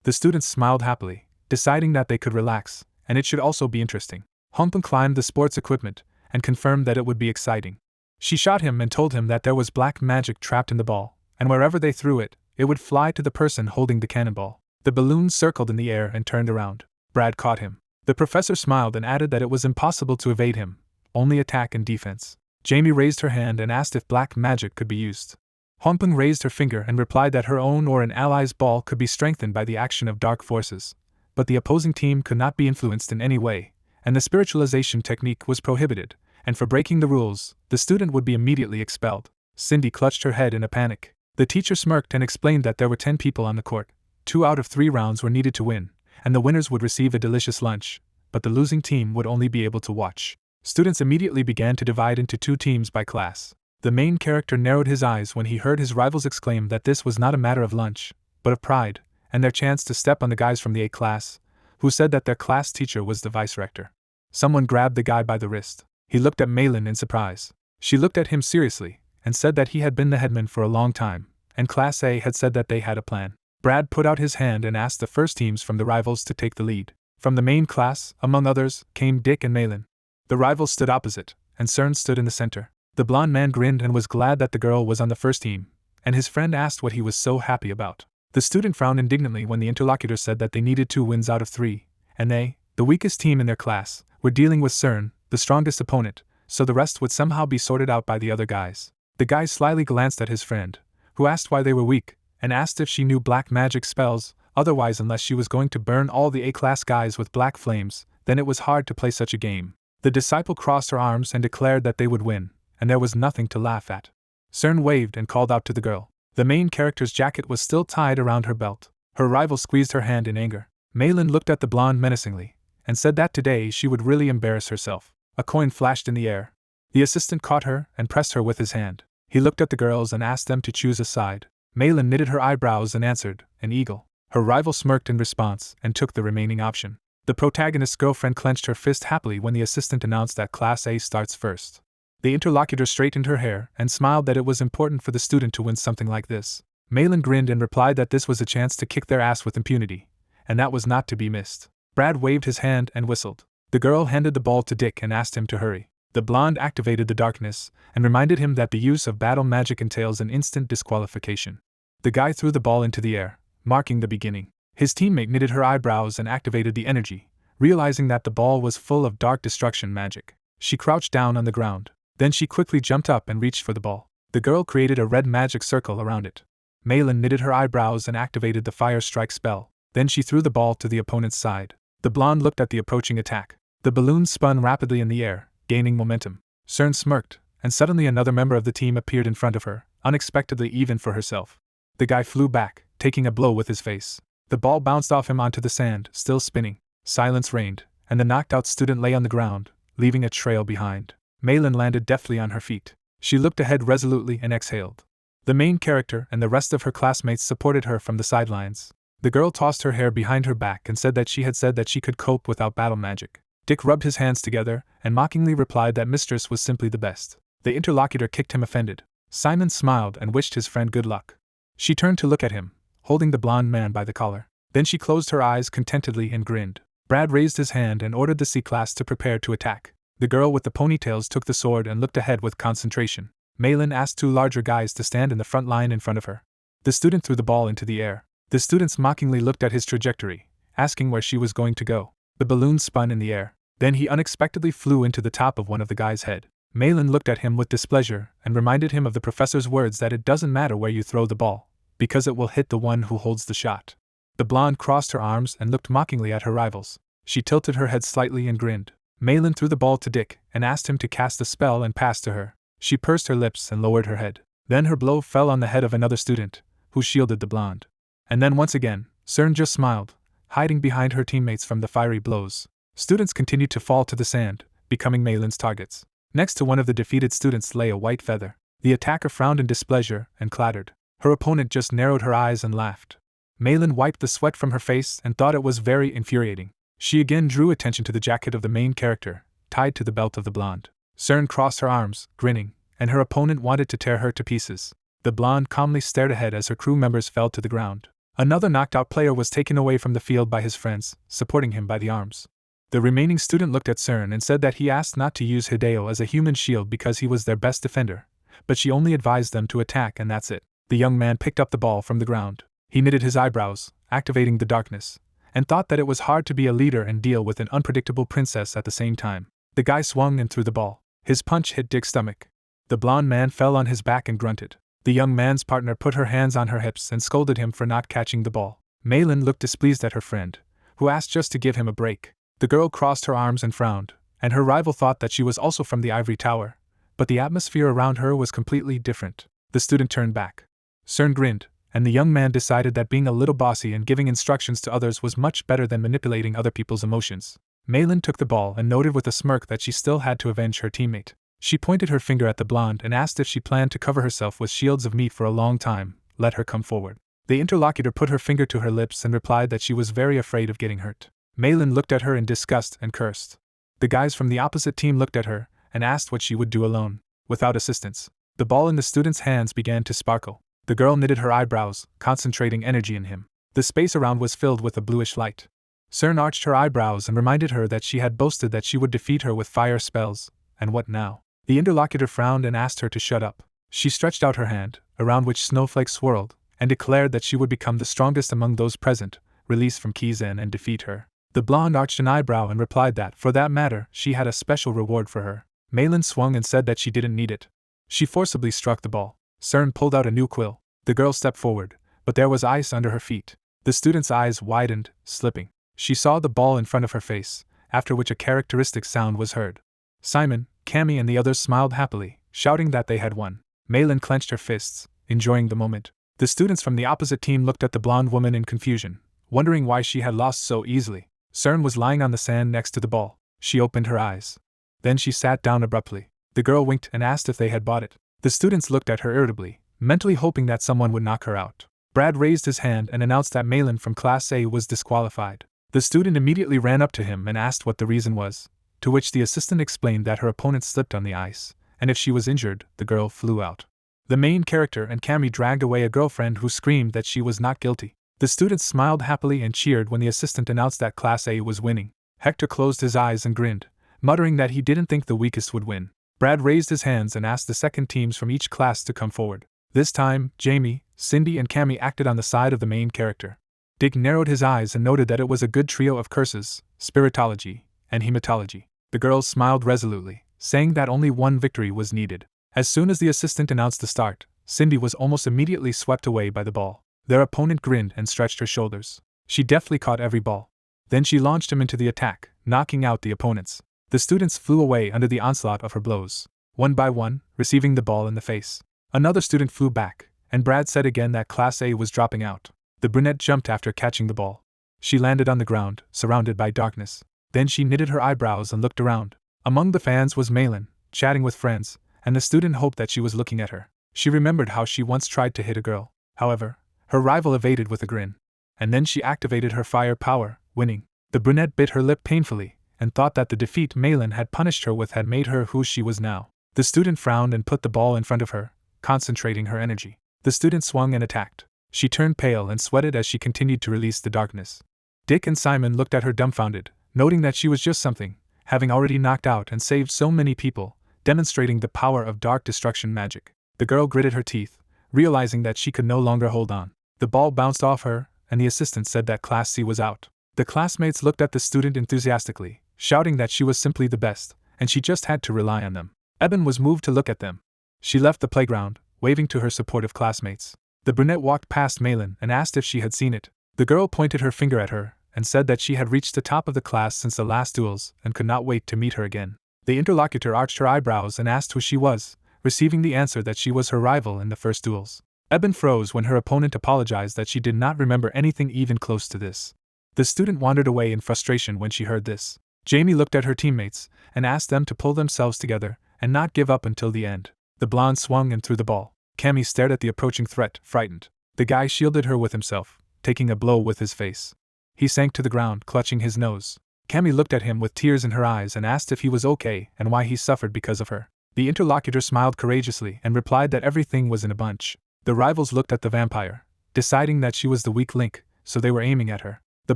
The students smiled happily, deciding that they could relax, and it should also be interesting. Honping climbed the sports equipment and confirmed that it would be exciting. She shot him and told him that there was black magic trapped in the ball, and wherever they threw it, it would fly to the person holding the cannonball. The balloon circled in the air and turned around. Brad caught him. The professor smiled and added that it was impossible to evade him, only attack and defense. Jamie raised her hand and asked if black magic could be used. Honping raised her finger and replied that her own or an ally's ball could be strengthened by the action of dark forces, but the opposing team could not be influenced in any way, and the spiritualization technique was prohibited, and for breaking the rules, the student would be immediately expelled. Cindy clutched her head in a panic. The teacher smirked and explained that there were 10 people on the court. 2 out of 3 rounds were needed to win, and the winners would receive a delicious lunch, but the losing team would only be able to watch. Students immediately began to divide into 2 teams by class. The main character narrowed his eyes when he heard his rivals exclaim that this was not a matter of lunch, but of pride, and their chance to step on the guys from the A class, who said that their class teacher was the vice-rector. Someone grabbed the guy by the wrist. He looked at Malin in surprise. She looked at him seriously, and said that he had been the headman for a long time, and Class A had said that they had a plan. Brad put out his hand and asked the first teams from the rivals to take the lead. From the main class, among others, came Dick and Malin. The rivals stood opposite, and CERN stood in the center. The blonde man grinned and was glad that the girl was on the first team, and his friend asked what he was so happy about. The student frowned indignantly when the interlocutor said that they needed 2 wins out of 3, and they, the weakest team in their class, were dealing with CERN, the strongest opponent, so the rest would somehow be sorted out by the other guys. The guy slyly glanced at his friend, who asked why they were weak, and asked if she knew black magic spells. Otherwise, unless she was going to burn all the A-class guys with black flames, then it was hard to play such a game. The disciple crossed her arms and declared that they would win, and there was nothing to laugh at. CERN waved and called out to the girl. The main character's jacket was still tied around her belt. Her rival squeezed her hand in anger. Malin looked at the blonde menacingly, and said that today she would really embarrass herself. A coin flashed in the air. The assistant caught her and pressed her with his hand. He looked at the girls and asked them to choose a side. Malin knitted her eyebrows and answered, an eagle. Her rival smirked in response and took the remaining option. The protagonist's girlfriend clenched her fist happily when the assistant announced that Class A starts first. The interlocutor straightened her hair and smiled that it was important for the student to win something like this. Malin grinned and replied that this was a chance to kick their ass with impunity, and that was not to be missed. Brad waved his hand and whistled. The girl handed the ball to Dick and asked him to hurry. The blonde activated the darkness and reminded him that the use of battle magic entails an instant disqualification. The guy threw the ball into the air, marking the beginning. His teammate knitted her eyebrows and activated the energy, realizing that the ball was full of dark destruction magic. She crouched down on the ground. Then she quickly jumped up and reached for the ball. The girl created a red magic circle around it. Malin knitted her eyebrows and activated the fire strike spell. Then she threw the ball to the opponent's side. The blonde looked at the approaching attack. The balloon spun rapidly in the air, gaining momentum. CERN smirked, and suddenly another member of the team appeared in front of her, unexpectedly even for herself. The guy flew back, taking a blow with his face. The ball bounced off him onto the sand, still spinning. Silence reigned, and the knocked-out student lay on the ground, leaving a trail behind. Malin landed deftly on her feet. She looked ahead resolutely and exhaled. The main character and the rest of her classmates supported her from the sidelines. The girl tossed her hair behind her back and said that she had said that she could cope without battle magic. Dick rubbed his hands together and mockingly replied that Mistress was simply the best. The interlocutor kicked him offended. Simon smiled and wished his friend good luck. She turned to look at him, holding the blonde man by the collar. Then she closed her eyes contentedly and grinned. Brad raised his hand and ordered the C-class to prepare to attack. The girl with the ponytails took the sword and looked ahead with concentration. Malin asked 2 larger guys to stand in the front line in front of her. The student threw the ball into the air. The students mockingly looked at his trajectory, asking where she was going to go. The balloon spun in the air. Then he unexpectedly flew into the top of one of the guy's head. Malin looked at him with displeasure and reminded him of the professor's words that it doesn't matter where you throw the ball, because it will hit the one who holds the shot. The blonde crossed her arms and looked mockingly at her rivals. She tilted her head slightly and grinned. Malin threw the ball to Dick and asked him to cast a spell and pass to her. She pursed her lips and lowered her head. Then her blow fell on the head of another student, who shielded the blonde. And then once again, Cern just smiled, hiding behind her teammates from the fiery blows. Students continued to fall to the sand, becoming Malin's targets. Next to one of the defeated students lay a white feather. The attacker frowned in displeasure and clattered. Her opponent just narrowed her eyes and laughed. Malin wiped the sweat from her face and thought it was very infuriating. She again drew attention to the jacket of the main character, tied to the belt of the blonde. Cern crossed her arms, grinning, and her opponent wanted to tear her to pieces. The blonde calmly stared ahead as her crew members fell to the ground. Another knocked-out player was taken away from the field by his friends, supporting him by the arms. The remaining student looked at Cern and said that he asked not to use Hideo as a human shield because he was their best defender, but she only advised them to attack and that's it. The young man picked up the ball from the ground. He knitted his eyebrows, activating the darkness, and thought that it was hard to be a leader and deal with an unpredictable princess at the same time. The guy swung and threw the ball. His punch hit Dick's stomach. The blonde man fell on his back and grunted. The young man's partner put her hands on her hips and scolded him for not catching the ball. Malin looked displeased at her friend, who asked just to give him a break. The girl crossed her arms and frowned, and her rival thought that she was also from the ivory tower, but the atmosphere around her was completely different. The student turned back. Cern grinned, and the young man decided that being a little bossy and giving instructions to others was much better than manipulating other people's emotions. Malin took the ball and noted with a smirk that she still had to avenge her teammate. She pointed her finger at the blonde and asked if she planned to cover herself with shields of meat for a long time. Let her come forward. The interlocutor put her finger to her lips and replied that she was very afraid of getting hurt. Malin looked at her in disgust and cursed. The guys from the opposite team looked at her and asked what she would do alone, without assistance. The ball in the student's hands began to sparkle. The girl knitted her eyebrows, concentrating energy in him. The space around was filled with a bluish light. Cern arched her eyebrows and reminded her that she had boasted that she would defeat her with fire spells, and what now? The interlocutor frowned and asked her to shut up. She stretched out her hand, around which snowflakes swirled, and declared that she would become the strongest among those present, release from Kizen and defeat her. The blonde arched an eyebrow and replied that, for that matter, she had a special reward for her. Malin swung and said that she didn't need it. She forcibly struck the ball. Cern pulled out a new quill. The girl stepped forward, but there was ice under her feet. The student's eyes widened, slipping. She saw the ball in front of her face, after which a characteristic sound was heard. Simon, Cammy and the others smiled happily, shouting that they had won. Malin clenched her fists, enjoying the moment. The students from the opposite team looked at the blonde woman in confusion, wondering why she had lost so easily. Cern was lying on the sand next to the ball. She opened her eyes. Then she sat down abruptly. The girl winked and asked if they had bought it. The students looked at her irritably, mentally hoping that someone would knock her out. Brad raised his hand and announced that Malin from Class A was disqualified. The student immediately ran up to him and asked what the reason was, to which the assistant explained that her opponent slipped on the ice, and if she was injured, the girl flew out. The main character and Cammy dragged away a girlfriend who screamed that she was not guilty. The students smiled happily and cheered when the assistant announced that Class A was winning. Hector closed his eyes and grinned, muttering that he didn't think the weakest would win. Brad raised his hands and asked the second teams from each class to come forward. This time, Jamie, Cindy and Cammy acted on the side of the main character. Dick narrowed his eyes and noted that it was a good trio of curses, spiritology, and hematology. The girls smiled resolutely, saying that only one victory was needed. As soon as the assistant announced the start, Cindy was almost immediately swept away by the ball. Their opponent grinned and stretched her shoulders. She deftly caught every ball. Then she launched him into the attack, knocking out the opponents. The students flew away under the onslaught of her blows, one by one, receiving the ball in the face. Another student flew back, and Brad said again that Class A was dropping out. The brunette jumped after catching the ball. She landed on the ground, surrounded by darkness. Then she knitted her eyebrows and looked around. Among the fans was Malin, chatting with friends, and the student hoped that she was looking at her. She remembered how she once tried to hit a girl. However, her rival evaded with a grin. And then she activated her fire power, winning. The brunette bit her lip painfully, and thought that the defeat Malin had punished her with had made her who she was now. The student frowned and put the ball in front of her, concentrating her energy. The student swung and attacked. She turned pale and sweated as she continued to release the darkness. Dick and Simon looked at her dumbfounded, noting that she was just something, having already knocked out and saved so many people, demonstrating the power of dark destruction magic. The girl gritted her teeth, realizing that she could no longer hold on. The ball bounced off her, and the assistant said that Class C was out. The classmates looked at the student enthusiastically, shouting that she was simply the best, and she just had to rely on them. Eben was moved to look at them. She left the playground, waving to her supportive classmates. The brunette walked past Malin and asked if she had seen it. The girl pointed her finger at her and said that she had reached the top of the class since the last duels and could not wait to meet her again. The interlocutor arched her eyebrows and asked who she was, receiving the answer that she was her rival in the first duels. Eben froze when her opponent apologized that she did not remember anything even close to this. The student wandered away in frustration when she heard this. Jamie looked at her teammates and asked them to pull themselves together and not give up until the end. The blonde swung and threw the ball. Cammy stared at the approaching threat, frightened. The guy shielded her with himself, taking a blow with his face. He sank to the ground, clutching his nose. Cammy looked at him with tears in her eyes and asked if he was okay and why he suffered because of her. The interlocutor smiled courageously and replied that everything was in a bunch. The rivals looked at the vampire, deciding that she was the weak link, so they were aiming at her. The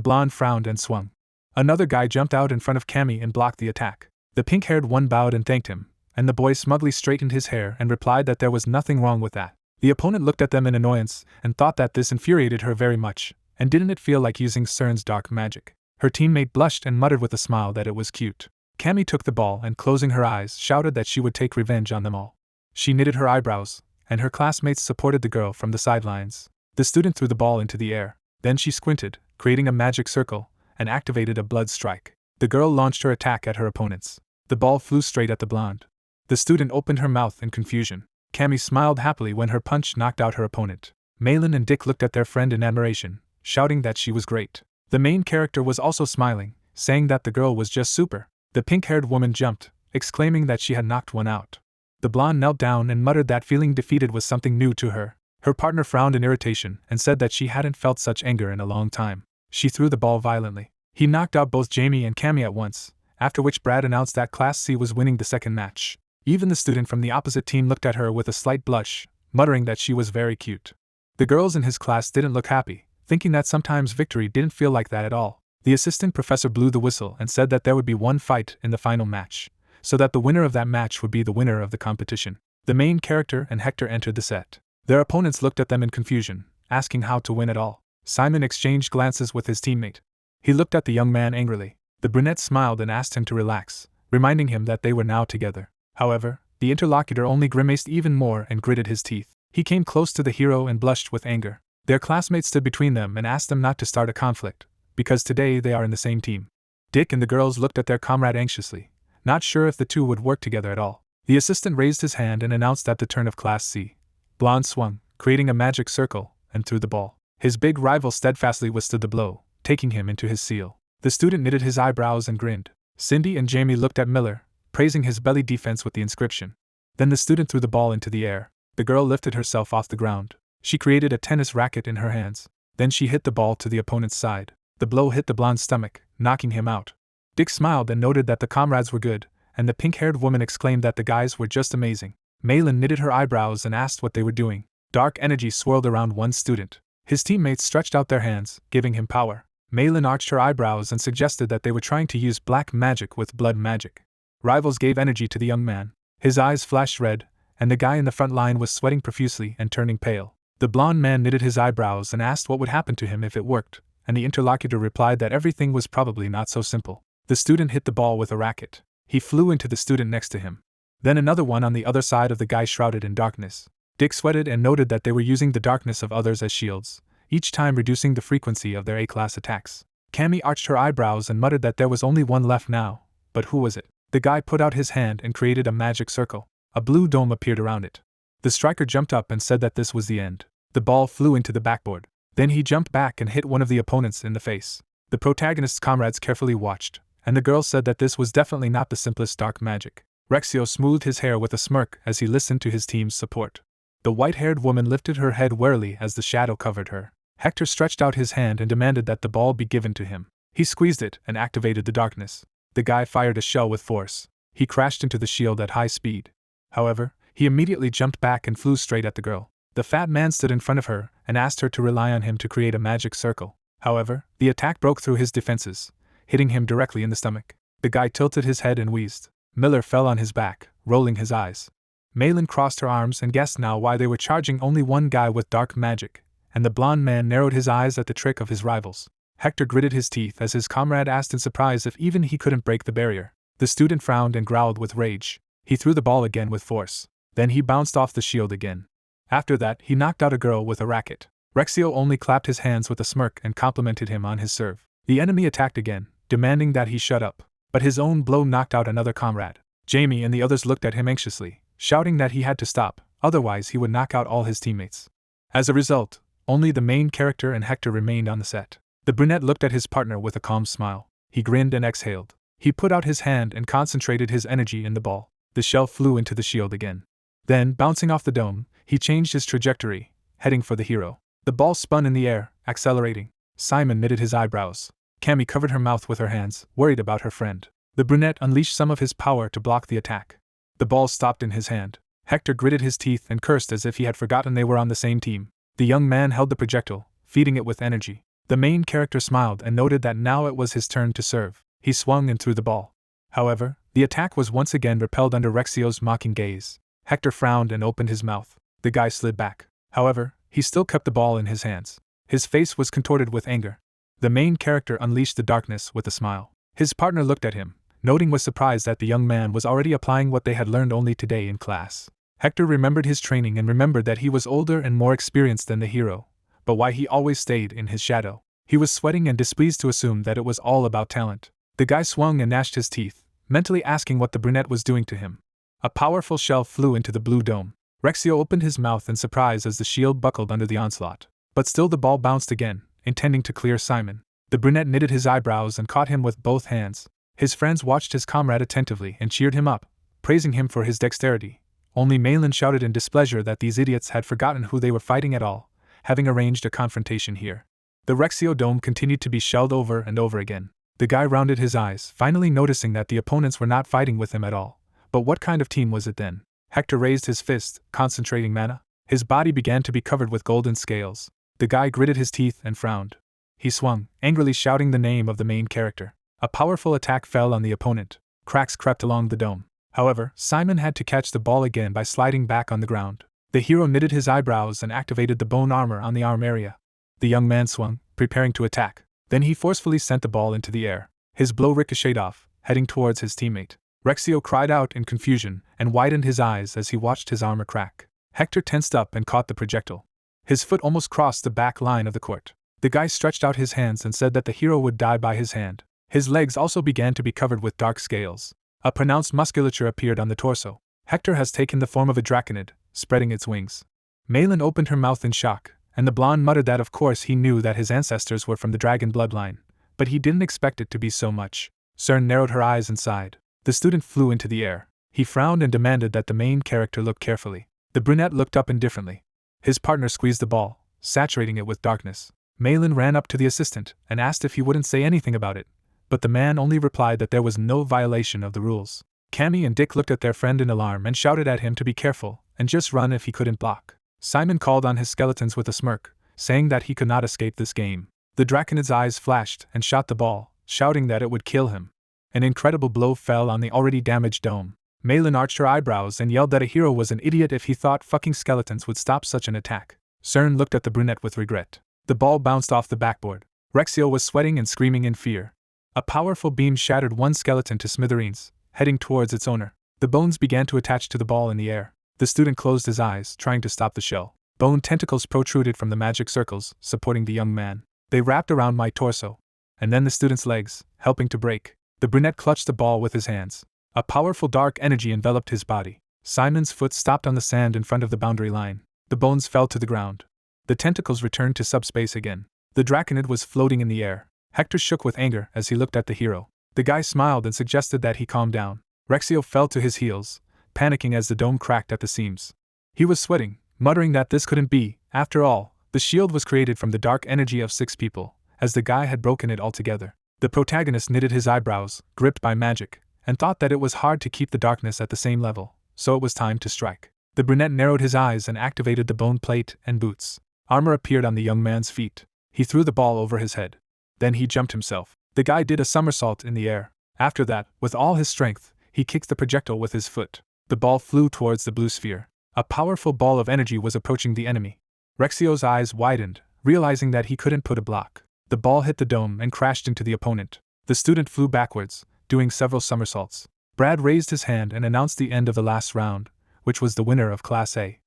blonde frowned and swung. Another guy jumped out in front of Cammy and blocked the attack. The pink-haired one bowed and thanked him, and the boy smugly straightened his hair and replied that there was nothing wrong with that. The opponent looked at them in annoyance and thought that this infuriated her very much, and didn't it feel like using CERN's dark magic? Her teammate blushed and muttered with a smile that it was cute. Cammy took the ball and, closing her eyes, shouted that she would take revenge on them all. She knitted her eyebrows, and her classmates supported the girl from the sidelines. The student threw the ball into the air. Then she squinted, creating a magic circle, and activated a blood strike. The girl launched her attack at her opponents. The ball flew straight at the blonde. The student opened her mouth in confusion. Cammy smiled happily when her punch knocked out her opponent. Malin and Dick looked at their friend in admiration, shouting that she was great. The main character was also smiling, saying that the girl was just super. The pink-haired woman jumped, exclaiming that she had knocked one out. The blonde knelt down and muttered that feeling defeated was something new to her. Her partner frowned in irritation and said that she hadn't felt such anger in a long time. She threw the ball violently. He knocked out both Jamie and Cammy at once, after which Brad announced that Class C was winning the second match. Even the student from the opposite team looked at her with a slight blush, muttering that she was very cute. The girls in his class didn't look happy, thinking that sometimes victory didn't feel like that at all. The assistant professor blew the whistle and said that there would be one fight in the final match, so that the winner of that match would be the winner of the competition. The main character and Hector entered the set. Their opponents looked at them in confusion, asking how to win at all. Simon exchanged glances with his teammate. He looked at the young man angrily. The brunette smiled and asked him to relax, reminding him that they were now together. However, the interlocutor only grimaced even more and gritted his teeth. He came close to the hero and blushed with anger. Their classmates stood between them and asked them not to start a conflict, because today they are in the same team. Dick and the girls looked at their comrade anxiously, not sure if the two would work together at all. The assistant raised his hand and announced that the turn of Class C. Blonde swung, creating a magic circle, and threw the ball. His big rival steadfastly withstood the blow, taking him into his seal. The student knitted his eyebrows and grinned. Cindy and Jamie looked at Miller, praising his belly defense with the inscription. Then the student threw the ball into the air. The girl lifted herself off the ground. She created a tennis racket in her hands. Then she hit the ball to the opponent's side. The blow hit the blonde's stomach, knocking him out. Dick smiled and noted that the comrades were good, and the pink-haired woman exclaimed that the guys were just amazing. Malin knitted her eyebrows and asked what they were doing. Dark energy swirled around one student. His teammates stretched out their hands, giving him power. Malin arched her eyebrows and suggested that they were trying to use black magic with blood magic. Rivals gave energy to the young man. His eyes flashed red, and the guy in the front line was sweating profusely and turning pale. The blonde man knitted his eyebrows and asked what would happen to him if it worked, and the interlocutor replied that everything was probably not so simple. The student hit the ball with a racket. He flew into the student next to him. Then another one on the other side of the guy shrouded in darkness. Dick sweated and noted that they were using the darkness of others as shields, each time reducing the frequency of their A-class attacks. Cammy arched her eyebrows and muttered that there was only one left now, but who was it? The guy put out his hand and created a magic circle. A blue dome appeared around it. The striker jumped up and said that this was the end. The ball flew into the backboard. Then he jumped back and hit one of the opponents in the face. The protagonist's comrades carefully watched, and the girl said that this was definitely not the simplest dark magic. Rexio smoothed his hair with a smirk as he listened to his team's support. The white-haired woman lifted her head warily as the shadow covered her. Hector stretched out his hand and demanded that the ball be given to him. He squeezed it and activated the darkness. The guy fired a shell with force. He crashed into the shield at high speed. However, he immediately jumped back and flew straight at the girl. The fat man stood in front of her and asked her to rely on him to create a magic circle. However, the attack broke through his defenses, hitting him directly in the stomach. The guy tilted his head and wheezed. Miller fell on his back, rolling his eyes. Malin crossed her arms and guessed now why they were charging only one guy with dark magic, and the blond man narrowed his eyes at the trick of his rivals. Hector gritted his teeth as his comrade asked in surprise if even he couldn't break the barrier. The student frowned and growled with rage. He threw the ball again with force. Then he bounced off the shield again. After that, he knocked out a girl with a racket. Rector only clapped his hands with a smirk and complimented him on his serve. The enemy attacked again, demanding that he shut up. But his own blow knocked out another comrade. Jamie and the others looked at him anxiously, shouting that he had to stop, otherwise he would knock out all his teammates. As a result, only the main character and Hector remained on the set. The brunette looked at his partner with a calm smile. He grinned and exhaled. He put out his hand and concentrated his energy in the ball. The shell flew into the shield again. Then, bouncing off the dome, he changed his trajectory, heading for the hero. The ball spun in the air, accelerating. Simon knitted his eyebrows. Cammy covered her mouth with her hands, worried about her friend. The brunette unleashed some of his power to block the attack. The ball stopped in his hand. Hector gritted his teeth and cursed as if he had forgotten they were on the same team. The young man held the projectile, feeding it with energy. The main character smiled and noted that now it was his turn to serve. He swung and threw the ball. However, the attack was once again repelled under Rector's mocking gaze. Hector frowned and opened his mouth. The guy slid back. However, he still kept the ball in his hands. His face was contorted with anger. The main character unleashed the darkness with a smile. His partner looked at him, noting with surprise that the young man was already applying what they had learned only today in class. Hector remembered his training and remembered that he was older and more experienced than the hero, but why he always stayed in his shadow. He was sweating and displeased to assume that it was all about talent. The guy swung and gnashed his teeth, mentally asking what the brunette was doing to him. A powerful shell flew into the blue dome. Rector opened his mouth in surprise as the shield buckled under the onslaught. But still the ball bounced again, intending to clear Simon. The brunette knitted his eyebrows and caught him with both hands. His friends watched his comrade attentively and cheered him up, praising him for his dexterity. Only Malin shouted in displeasure that these idiots had forgotten who they were fighting at all, having arranged a confrontation here. The Rexio dome continued to be shelled over and over again. The guy rounded his eyes, finally noticing that the opponents were not fighting with him at all. But what kind of team was it then? Hector raised his fist, concentrating mana. His body began to be covered with golden scales. The guy gritted his teeth and frowned. He swung, angrily shouting the name of the main character. A powerful attack fell on the opponent. Cracks crept along the dome. However, Simon had to catch the ball again by sliding back on the ground. The hero knitted his eyebrows and activated the bone armor on the arm area. The young man swung, preparing to attack. Then he forcefully sent the ball into the air. His blow ricocheted off, heading towards his teammate. Rexio cried out in confusion and widened his eyes as he watched his armor crack. Hector tensed up and caught the projectile. His foot almost crossed the back line of the court. The guy stretched out his hands and said that the hero would die by his hand. His legs also began to be covered with dark scales. A pronounced musculature appeared on the torso. Hector has taken the form of a draconid, spreading its wings. Malin opened her mouth in shock, and the blonde muttered that of course he knew that his ancestors were from the dragon bloodline, but he didn't expect it to be so much. Cern narrowed her eyes and sighed. The student flew into the air. He frowned and demanded that the main character look carefully. The brunette looked up indifferently. His partner squeezed the ball, saturating it with darkness. Malin ran up to the assistant and asked if he wouldn't say anything about it, but the man only replied that there was no violation of the rules. Cammy and Dick looked at their friend in alarm and shouted at him to be careful and just run if he couldn't block. Simon called on his skeletons with a smirk, saying that he could not escape this game. The draconid's eyes flashed and shot the ball, shouting that it would kill him. An incredible blow fell on the already damaged dome. Malin arched her eyebrows and yelled that a hero was an idiot if he thought fucking skeletons would stop such an attack. Cern looked at the brunette with regret. The ball bounced off the backboard. Rexio was sweating and screaming in fear. A powerful beam shattered one skeleton to smithereens, heading towards its owner. The bones began to attach to the ball in the air. The student closed his eyes, trying to stop the shell. Bone tentacles protruded from the magic circles, supporting the young man. They wrapped around my torso. And then the student's legs, helping to break. The brunette clutched the ball with his hands. A powerful dark energy enveloped his body. Simon's foot stopped on the sand in front of the boundary line. The bones fell to the ground. The tentacles returned to subspace again. The draconid was floating in the air. Hector shook with anger as he looked at the hero. The guy smiled and suggested that he calm down. Rexio fell to his heels, panicking as the dome cracked at the seams. He was sweating, muttering that this couldn't be. After all, the shield was created from the dark energy of 6 people, as the guy had broken it altogether. The protagonist knitted his eyebrows, gripped by magic, and thought that it was hard to keep the darkness at the same level, so it was time to strike. The brunette narrowed his eyes and activated the bone plate and boots. Armor appeared on the young man's feet. He threw the ball over his head. Then he jumped himself. The guy did a somersault in the air. After that, with all his strength, he kicked the projectile with his foot. The ball flew towards the blue sphere. A powerful ball of energy was approaching the enemy. Rexio's eyes widened, realizing that he couldn't put a block. The ball hit the dome and crashed into the opponent. The student flew backwards, doing several somersaults. Brad raised his hand and announced the end of the last round, which was the winner of Class A.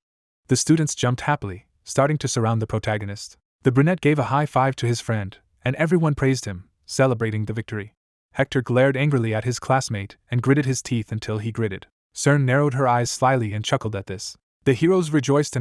The students jumped happily, starting to surround the protagonist. The brunette gave a high five to his friend, and everyone praised him, celebrating the victory. Hector glared angrily at his classmate and gritted his teeth until he gritted. Cern narrowed her eyes slyly and chuckled at this. The heroes rejoiced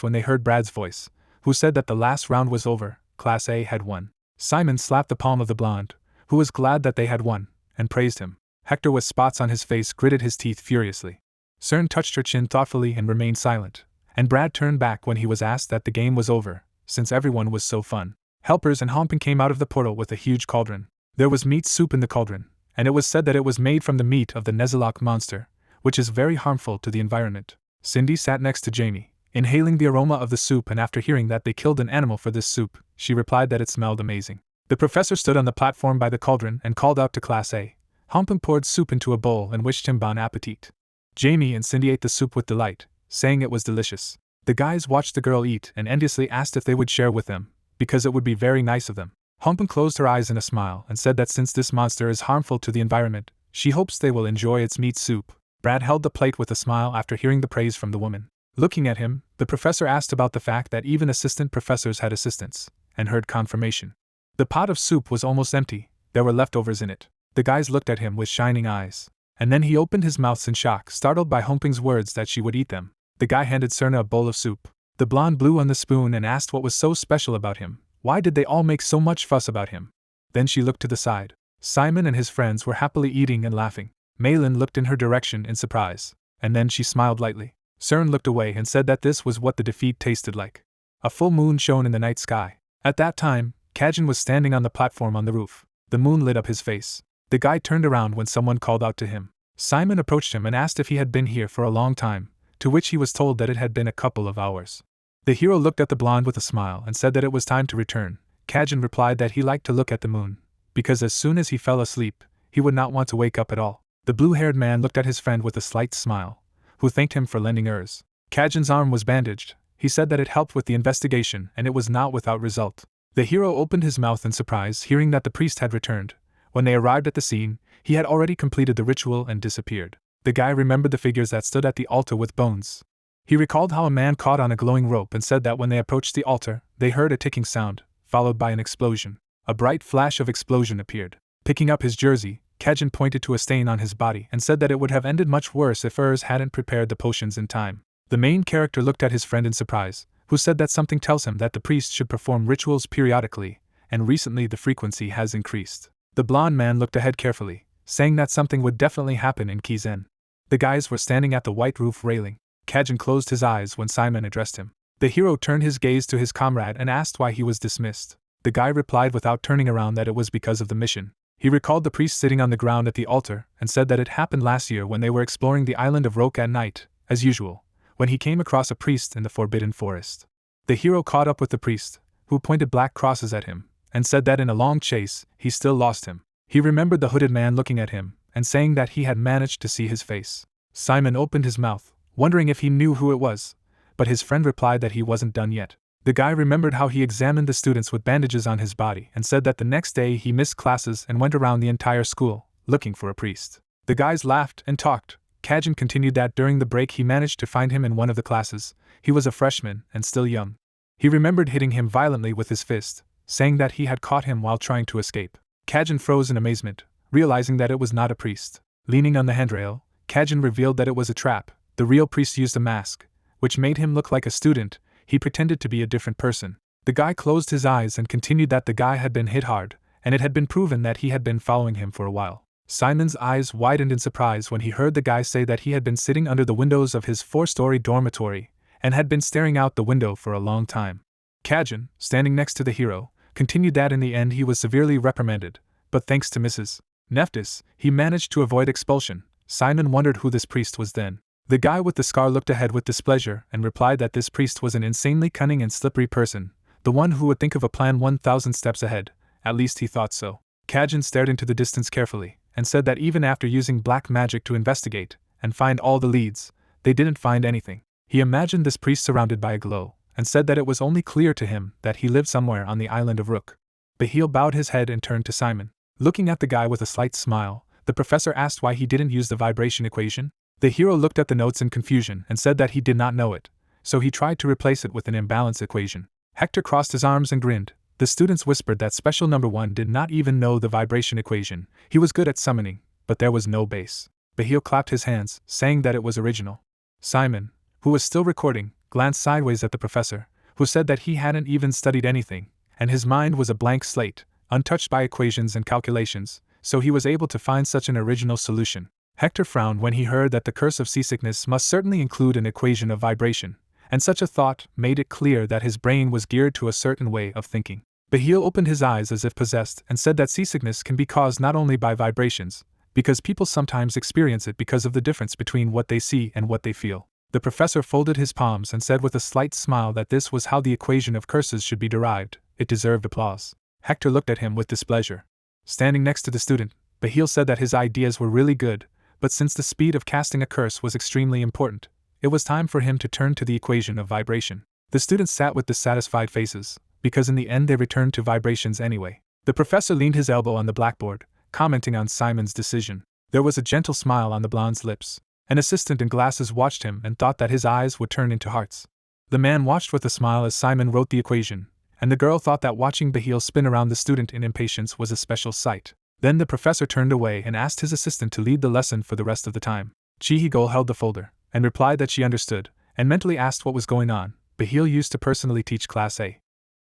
when they heard Brad's voice, who said that the last round was over, Class A had won. Simon slapped the palm of the blonde, who was glad that they had won, and praised him. Hector, with spots on his face, gritted his teeth furiously. Cern touched her chin thoughtfully and remained silent, and Brad turned back when he was asked that the game was over, since everyone was so fun. Helpers and Homping came out of the portal with a huge cauldron. There was meat soup in the cauldron, and it was said that it was made from the meat of the Nezalok monster, which is very harmful to the environment. Cindy sat next to Jamie, inhaling the aroma of the soup, and after hearing that they killed an animal for this soup, she replied that it smelled amazing. The professor stood on the platform by the cauldron and called out to Class A. Homping poured soup into a bowl and wished him bon appetit. Jamie and Cindy ate the soup with delight, saying it was delicious. The guys watched the girl eat and enviously asked if they would share with them, because it would be very nice of them. Homping closed her eyes in a smile and said that since this monster is harmful to the environment, she hopes they will enjoy its meat soup. Brad held the plate with a smile after hearing the praise from the woman. Looking at him, the professor asked about the fact that even assistant professors had assistants, and heard confirmation. The pot of soup was almost empty, there were leftovers in it. The guys looked at him with shining eyes, and then he opened his mouth in shock, startled by Homping's words that she would eat them. The guy handed Cerna a bowl of soup. The blonde blew on the spoon and asked what was so special about him. Why did they all make so much fuss about him? Then she looked to the side. Simon and his friends were happily eating and laughing. Malin looked in her direction in surprise, and then she smiled lightly. Cern looked away and said that this was what the defeat tasted like. A full moon shone in the night sky. At that time, Kizen was standing on the platform on the roof. The moon lit up his face. The guy turned around when someone called out to him. Simon approached him and asked if he had been here for a long time, to which he was told that it had been a couple of hours. The hero looked at the blonde with a smile and said that it was time to return. Kizen replied that he liked to look at the moon, because as soon as he fell asleep, he would not want to wake up at all. The blue-haired man looked at his friend with a slight smile, who thanked him for lending hers. Kizen's arm was bandaged. He said that it helped with the investigation and it was not without result. The hero opened his mouth in surprise hearing that the priest had returned. When they arrived at the scene, he had already completed the ritual and disappeared. The guy remembered the figures that stood at the altar with bones. He recalled how a man caught on a glowing rope and said that when they approached the altar, they heard a ticking sound, followed by an explosion. A bright flash of explosion appeared. Picking up his jersey, Kizen pointed to a stain on his body and said that it would have ended much worse if Urs hadn't prepared the potions in time. The main character looked at his friend in surprise, who said that something tells him that the priest should perform rituals periodically, and recently the frequency has increased. The blonde man looked ahead carefully, saying that something would definitely happen in Keyzen. The guys were standing at the white roof railing. Kizen closed his eyes when Simon addressed him. The hero turned his gaze to his comrade and asked why he was dismissed. The guy replied without turning around that it was because of the mission. He recalled the priest sitting on the ground at the altar and said that it happened last year when they were exploring the island of Roke at night, as usual, when he came across a priest in the Forbidden Forest. The hero caught up with the priest, who pointed black crosses at him, and said that in a long chase, he still lost him. He remembered the hooded man looking at him, and saying that he had managed to see his face. Simon opened his mouth, wondering if he knew who it was, but his friend replied that he wasn't done yet. The guy remembered how he examined the students with bandages on his body and said that the next day he missed classes and went around the entire school, looking for a priest. The guys laughed and talked. Kizen continued that during the break he managed to find him in one of the classes. He was a freshman and still young. He remembered hitting him violently with his fist, saying that he had caught him while trying to escape. Kizen froze in amazement, realizing that it was not a priest. Leaning on the handrail, Kizen revealed that it was a trap. The real priest used a mask, which made him look like a student. He pretended to be a different person. The guy closed his eyes and continued that the guy had been hit hard, and it had been proven that he had been following him for a while. Simon's eyes widened in surprise when he heard the guy say that he had been sitting under the windows of his 4-story dormitory, and had been staring out the window for a long time. Kizen, standing next to the hero, continued that in the end he was severely reprimanded, but thanks to Mrs. Neptus, he managed to avoid expulsion. Simon wondered who this priest was then. The guy with the scar looked ahead with displeasure and replied that this priest was an insanely cunning and slippery person, the one who would think of a plan 1,000 steps ahead, at least he thought so. Kizen stared into the distance carefully, and said that even after using black magic to investigate and find all the leads, they didn't find anything. He imagined this priest surrounded by a glow, and said that it was only clear to him that he lived somewhere on the island of Rook. Bahil bowed his head and turned to Simon. Looking at the guy with a slight smile, the professor asked why he didn't use the vibration equation. The hero looked at the notes in confusion and said that he did not know it, so he tried to replace it with an imbalance equation. Hector crossed his arms and grinned. The students whispered that Special Number 1 did not even know the vibration equation. He was good at summoning, but there was no base. Bahil clapped his hands, saying that it was original. Simon, who was still recording, glanced sideways at the professor, who said that he hadn't even studied anything, and his mind was a blank slate, untouched by equations and calculations, so he was able to find such an original solution. Hector frowned when he heard that the curse of seasickness must certainly include an equation of vibration, and such a thought made it clear that his brain was geared to a certain way of thinking. Bahil opened his eyes as if possessed and said that seasickness can be caused not only by vibrations, because people sometimes experience it because of the difference between what they see and what they feel. The professor folded his palms and said with a slight smile that this was how the equation of curses should be derived. It deserved applause. Hector looked at him with displeasure. Standing next to the student, Bahil said that his ideas were really good, but since the speed of casting a curse was extremely important, it was time for him to turn to the equation of vibration. The students sat with dissatisfied faces, because in the end they returned to vibrations anyway. The professor leaned his elbow on the blackboard, commenting on Simon's decision. There was a gentle smile on the blonde's lips. An assistant in glasses watched him and thought that his eyes would turn into hearts. The man watched with a smile as Simon wrote the equation, and the girl thought that watching Bahil spin around the student in impatience was a special sight. Then the professor turned away and asked his assistant to lead the lesson for the rest of the time. Chihigol held the folder, and replied that she understood, and mentally asked what was going on. Bahil used to personally teach Class A.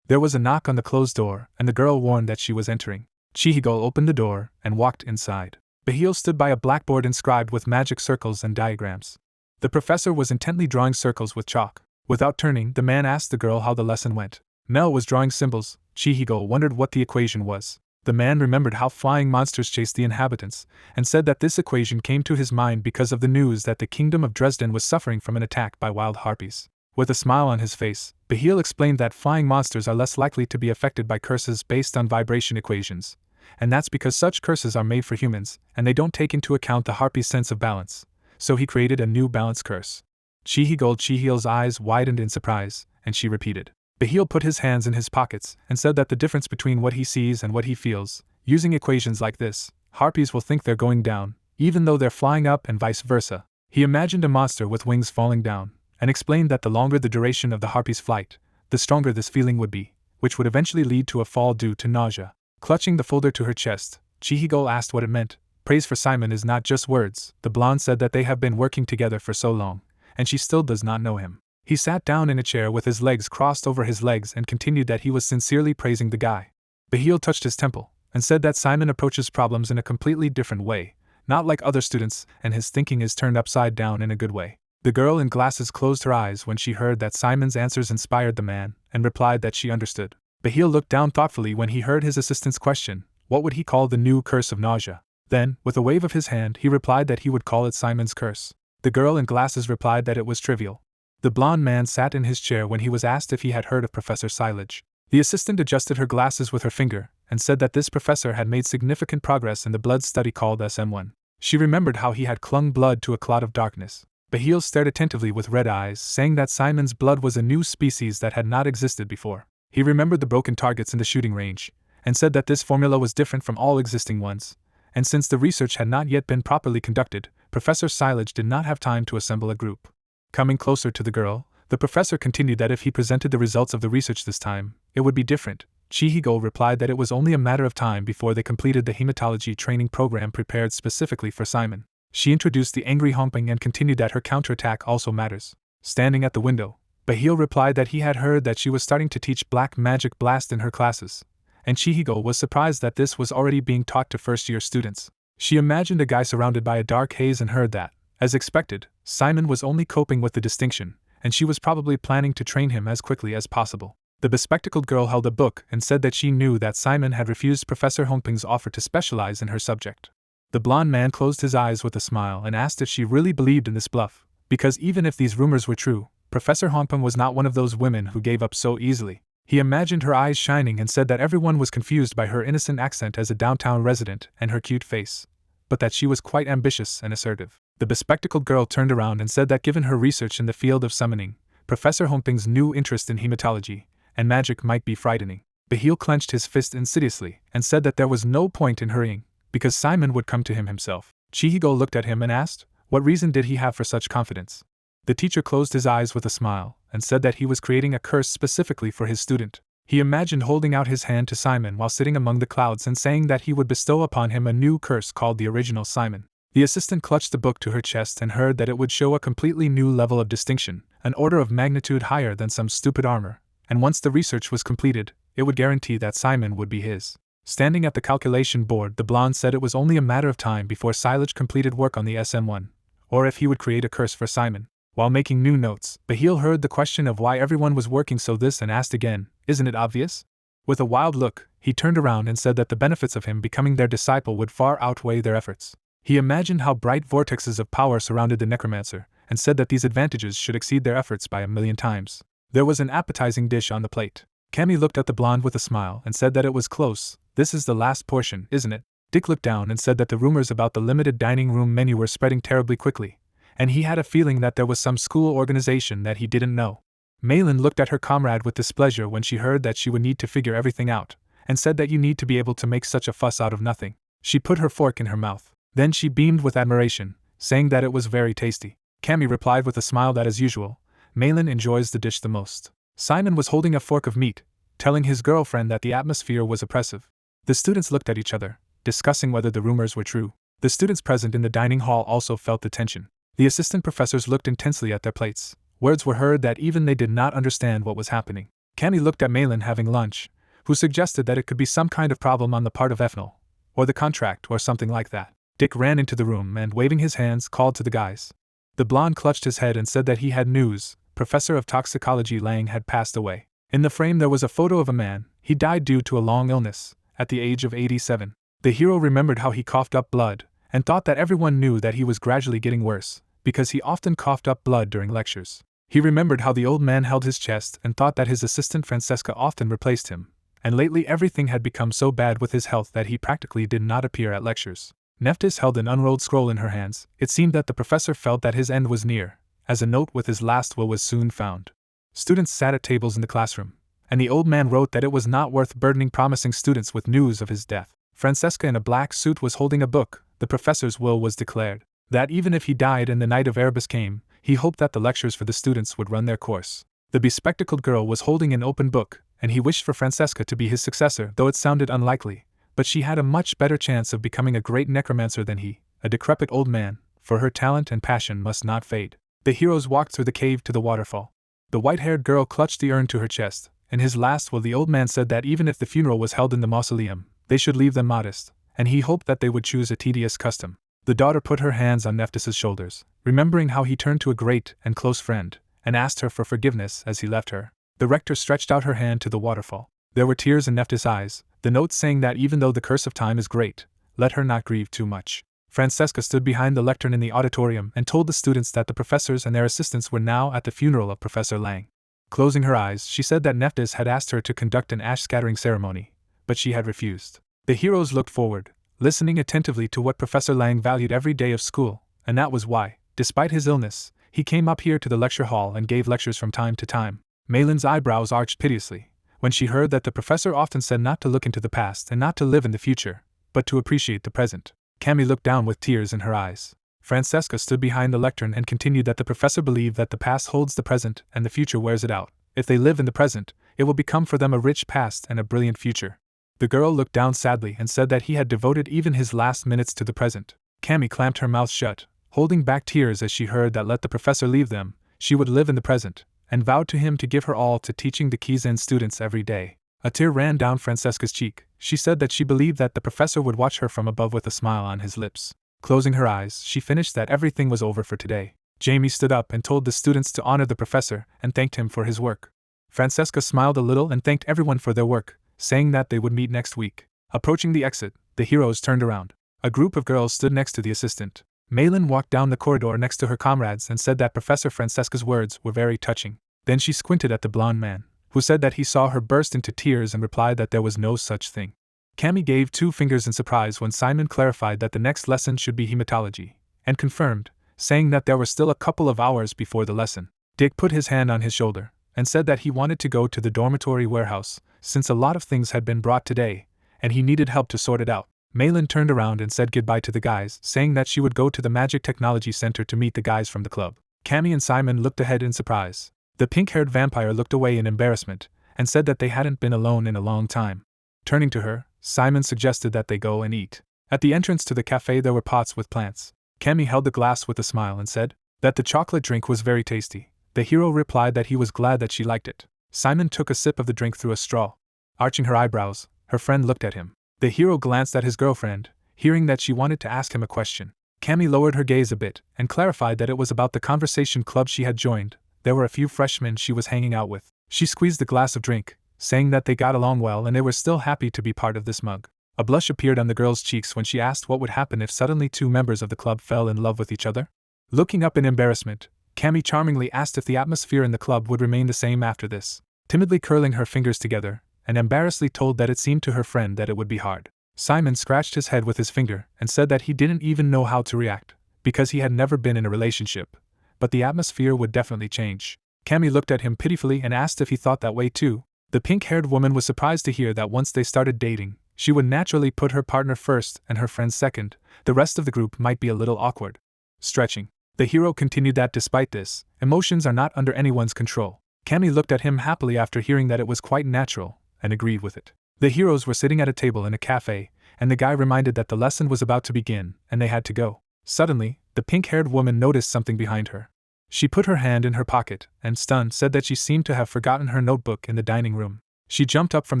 There was a knock on the closed door, and the girl warned that she was entering. Chihigol opened the door and walked inside. Bahil stood by a blackboard inscribed with magic circles and diagrams. The professor was intently drawing circles with chalk. Without turning, the man asked the girl how the lesson went. Mel was drawing symbols. Chihigol wondered what the equation was. The man remembered how flying monsters chased the inhabitants, and said that this equation came to his mind because of the news that the kingdom of Dresden was suffering from an attack by wild harpies. With a smile on his face, Bahil explained that flying monsters are less likely to be affected by curses based on vibration equations, and that's because such curses are made for humans, and they don't take into account the harpy's sense of balance, so he created a new balance curse. Chihigol's eyes widened in surprise, and she repeated. Bahil put his hands in his pockets and said that the difference between what he sees and what he feels, using equations like this, harpies will think they're going down, even though they're flying up and vice versa. He imagined a monster with wings falling down, and explained that the longer the duration of the harpy's flight, the stronger this feeling would be, which would eventually lead to a fall due to nausea. Clutching the folder to her chest, Chihigol asked what it meant. Praise for Simon is not just words. The blonde said that they have been working together for so long, and she still does not know him. He sat down in a chair with his legs crossed over his legs and continued that he was sincerely praising the guy. Bahil touched his temple, and said that Simon approaches problems in a completely different way, not like other students, and his thinking is turned upside down in a good way. The girl in glasses closed her eyes when she heard that Simon's answers inspired the man, and replied that she understood. Bahil looked down thoughtfully when he heard his assistant's question, what would he call the new curse of nausea? Then, with a wave of his hand, he replied that he would call it Simon's curse. The girl in glasses replied that it was trivial. The blond man sat in his chair when he was asked if he had heard of Professor Silage. The assistant adjusted her glasses with her finger, and said that this professor had made significant progress in the blood study called SM1. She remembered how he had clung blood to a clot of darkness. Bahil stared attentively with red eyes, saying that Simon's blood was a new species that had not existed before. He remembered the broken targets in the shooting range, and said that this formula was different from all existing ones, and since the research had not yet been properly conducted, Professor Silage did not have time to assemble a group. Coming closer to the girl, the professor continued that if he presented the results of the research this time, it would be different. Chihigol replied that it was only a matter of time before they completed the hematology training program prepared specifically for Simon. She introduced the angry humping and continued that her counterattack also matters. Standing at the window, Bahil replied that he had heard that she was starting to teach Black Magic Blast in her classes, and Chihigol was surprised that this was already being taught to first-year students. She imagined a guy surrounded by a dark haze and heard that, as expected, Simon was only coping with the distinction, and she was probably planning to train him as quickly as possible. The bespectacled girl held a book and said that she knew that Simon had refused Professor Humping's offer to specialize in her subject. The blond man closed his eyes with a smile and asked if she really believed in this bluff, because even if these rumors were true, Professor Humping was not one of those women who gave up so easily. He imagined her eyes shining and said that everyone was confused by her innocent accent as a downtown resident and her cute face, but that she was quite ambitious and assertive. The bespectacled girl turned around and said that given her research in the field of summoning, Professor Humping's new interest in hematology and magic might be frightening. Bahil clenched his fist insidiously and said that there was no point in hurrying, because Simon would come to him himself. Chihigo looked at him and asked, what reason did he have for such confidence? The teacher closed his eyes with a smile and said that he was creating a curse specifically for his student. He imagined holding out his hand to Simon while sitting among the clouds and saying that he would bestow upon him a new curse called the Original Simon. The assistant clutched the book to her chest and heard that it would show a completely new level of distinction, an order of magnitude higher than some stupid armor, and once the research was completed, it would guarantee that Simon would be his. Standing at the calculation board, the blonde said it was only a matter of time before Silage completed work on the SM1, or if he would create a curse for Simon. While making new notes, Bahil heard the question of why everyone was working so this and asked again, isn't it obvious? With a wild look, he turned around and said that the benefits of him becoming their disciple would far outweigh their efforts. He imagined how bright vortexes of power surrounded the Necromancer, and said that these advantages should exceed their efforts by 1,000,000 times. There was an appetizing dish on the plate. Cammy looked at the blonde with a smile and said that it was close. This is the last portion, isn't it? Dick looked down and said that the rumors about the limited dining room menu were spreading terribly quickly, and he had a feeling that there was some school organization that he didn't know. Malin looked at her comrade with displeasure when she heard that she would need to figure everything out, and said that you need to be able to make such a fuss out of nothing. She put her fork in her mouth. Then she beamed with admiration, saying that it was very tasty. Cammy replied with a smile that as usual, Malin enjoys the dish the most. Simon was holding a fork of meat, telling his girlfriend that the atmosphere was oppressive. The students looked at each other, discussing whether the rumors were true. The students present in the dining hall also felt the tension. The assistant professors looked intensely at their plates. Words were heard that even they did not understand what was happening. Cammy looked at Malin having lunch, who suggested that it could be some kind of problem on the part of Ethnol, or the contract or something like that. Dick ran into the room and, waving his hands, called to the guys. The blonde clutched his head and said that he had news. Professor of Toxicology Lang had passed away. In the frame there was a photo of a man. He died due to a long illness, at the age of 87. The hero remembered how he coughed up blood, and thought that everyone knew that he was gradually getting worse, because he often coughed up blood during lectures. He remembered how the old man held his chest and thought that his assistant Francesca often replaced him, and lately everything had become so bad with his health that he practically did not appear at lectures. Neptus held an unrolled scroll in her hands. It seemed that the professor felt that his end was near, as a note with his last will was soon found. Students sat at tables in the classroom, and the old man wrote that it was not worth burdening promising students with news of his death. Francesca in a black suit was holding a book. The professor's will was declared that even if he died and the night of Erebus came, he hoped that the lectures for the students would run their course. The bespectacled girl was holding an open book, and he wished for Francesca to be his successor, though it sounded unlikely. But she had a much better chance of becoming a great necromancer than he, a decrepit old man, for her talent and passion must not fade. The heroes walked through the cave to the waterfall. The white-haired girl clutched the urn to her chest. In his last will the old man said that even if the funeral was held in the mausoleum, they should leave them modest, and he hoped that they would choose a tedious custom. The daughter put her hands on Neptus's shoulders, remembering how he turned to a great and close friend, and asked her for forgiveness as he left her. The rector stretched out her hand to the waterfall. There were tears in Neptus' eyes, the note saying that even though the curse of time is great, let her not grieve too much. Francesca stood behind the lectern in the auditorium and told the students that the professors and their assistants were now at the funeral of Professor Lang. Closing her eyes, she said that Neptus had asked her to conduct an ash-scattering ceremony, but she had refused. The heroes looked forward, listening attentively to what Professor Lang valued every day of school, and that was why, despite his illness, he came up here to the lecture hall and gave lectures from time to time. Malin's eyebrows arched piteously when she heard that the professor often said not to look into the past and not to live in the future, but to appreciate the present. Cammy looked down with tears in her eyes. Francesca stood behind the lectern and continued that the professor believed that the past holds the present and the future wears it out. If they live in the present, it will become for them a rich past and a brilliant future. The girl looked down sadly and said that he had devoted even his last minutes to the present. Cammy clamped her mouth shut, holding back tears as she heard that let the professor leave them, she would live in the present, and vowed to him to give her all to teaching the Kizen students every day. A tear ran down Francesca's cheek. She said that she believed that the professor would watch her from above with a smile on his lips. Closing her eyes, she finished that everything was over for today. Jamie stood up and told the students to honor the professor and thanked him for his work. Francesca smiled a little and thanked everyone for their work, saying that they would meet next week. Approaching the exit, the heroes turned around. A group of girls stood next to the assistant. Malin walked down the corridor next to her comrades and said that Professor Francesca's words were very touching. Then she squinted at the blonde man, who said that he saw her burst into tears and replied that there was no such thing. Cammy gave 2 fingers in surprise when Simon clarified that the next lesson should be hematology, and confirmed, saying that there were still a couple of hours before the lesson. Dick put his hand on his shoulder and said that he wanted to go to the dormitory warehouse, since a lot of things had been brought today, and he needed help to sort it out. Malin turned around and said goodbye to the guys, saying that she would go to the Magic Technology Center to meet the guys from the club. Cammy and Simon looked ahead in surprise. The pink-haired vampire looked away in embarrassment and said that they hadn't been alone in a long time. Turning to her, Simon suggested that they go and eat. At the entrance to the cafe there were pots with plants. Cammy held the glass with a smile and said that the chocolate drink was very tasty. The hero replied that he was glad that she liked it. Simon took a sip of the drink through a straw. Arching her eyebrows, her friend looked at him. The hero glanced at his girlfriend, hearing that she wanted to ask him a question. Cammy lowered her gaze a bit and clarified that it was about the conversation club she had joined. There were a few freshmen she was hanging out with. She squeezed the glass of drink, saying that they got along well and they were still happy to be part of this mug. A blush appeared on the girl's cheeks when she asked what would happen if suddenly two members of the club fell in love with each other. Looking up in embarrassment, Cammy charmingly asked if the atmosphere in the club would remain the same after this. Timidly curling her fingers together, and embarrassedly told that it seemed to her friend that it would be hard. Simon scratched his head with his finger and said that he didn't even know how to react, because he had never been in a relationship, but the atmosphere would definitely change. Cammy looked at him pitifully and asked if he thought that way too. The pink-haired woman was surprised to hear that once they started dating, she would naturally put her partner first and her friends second. The rest of the group might be a little awkward. Stretching. The hero continued that despite this, emotions are not under anyone's control. Cammy looked at him happily after hearing that it was quite natural, and agreed with it. The heroes were sitting at a table in a cafe, and the guy reminded that the lesson was about to begin, and they had to go. Suddenly, the pink-haired woman noticed something behind her. She put her hand in her pocket, and stunned said that she seemed to have forgotten her notebook in the dining room. She jumped up from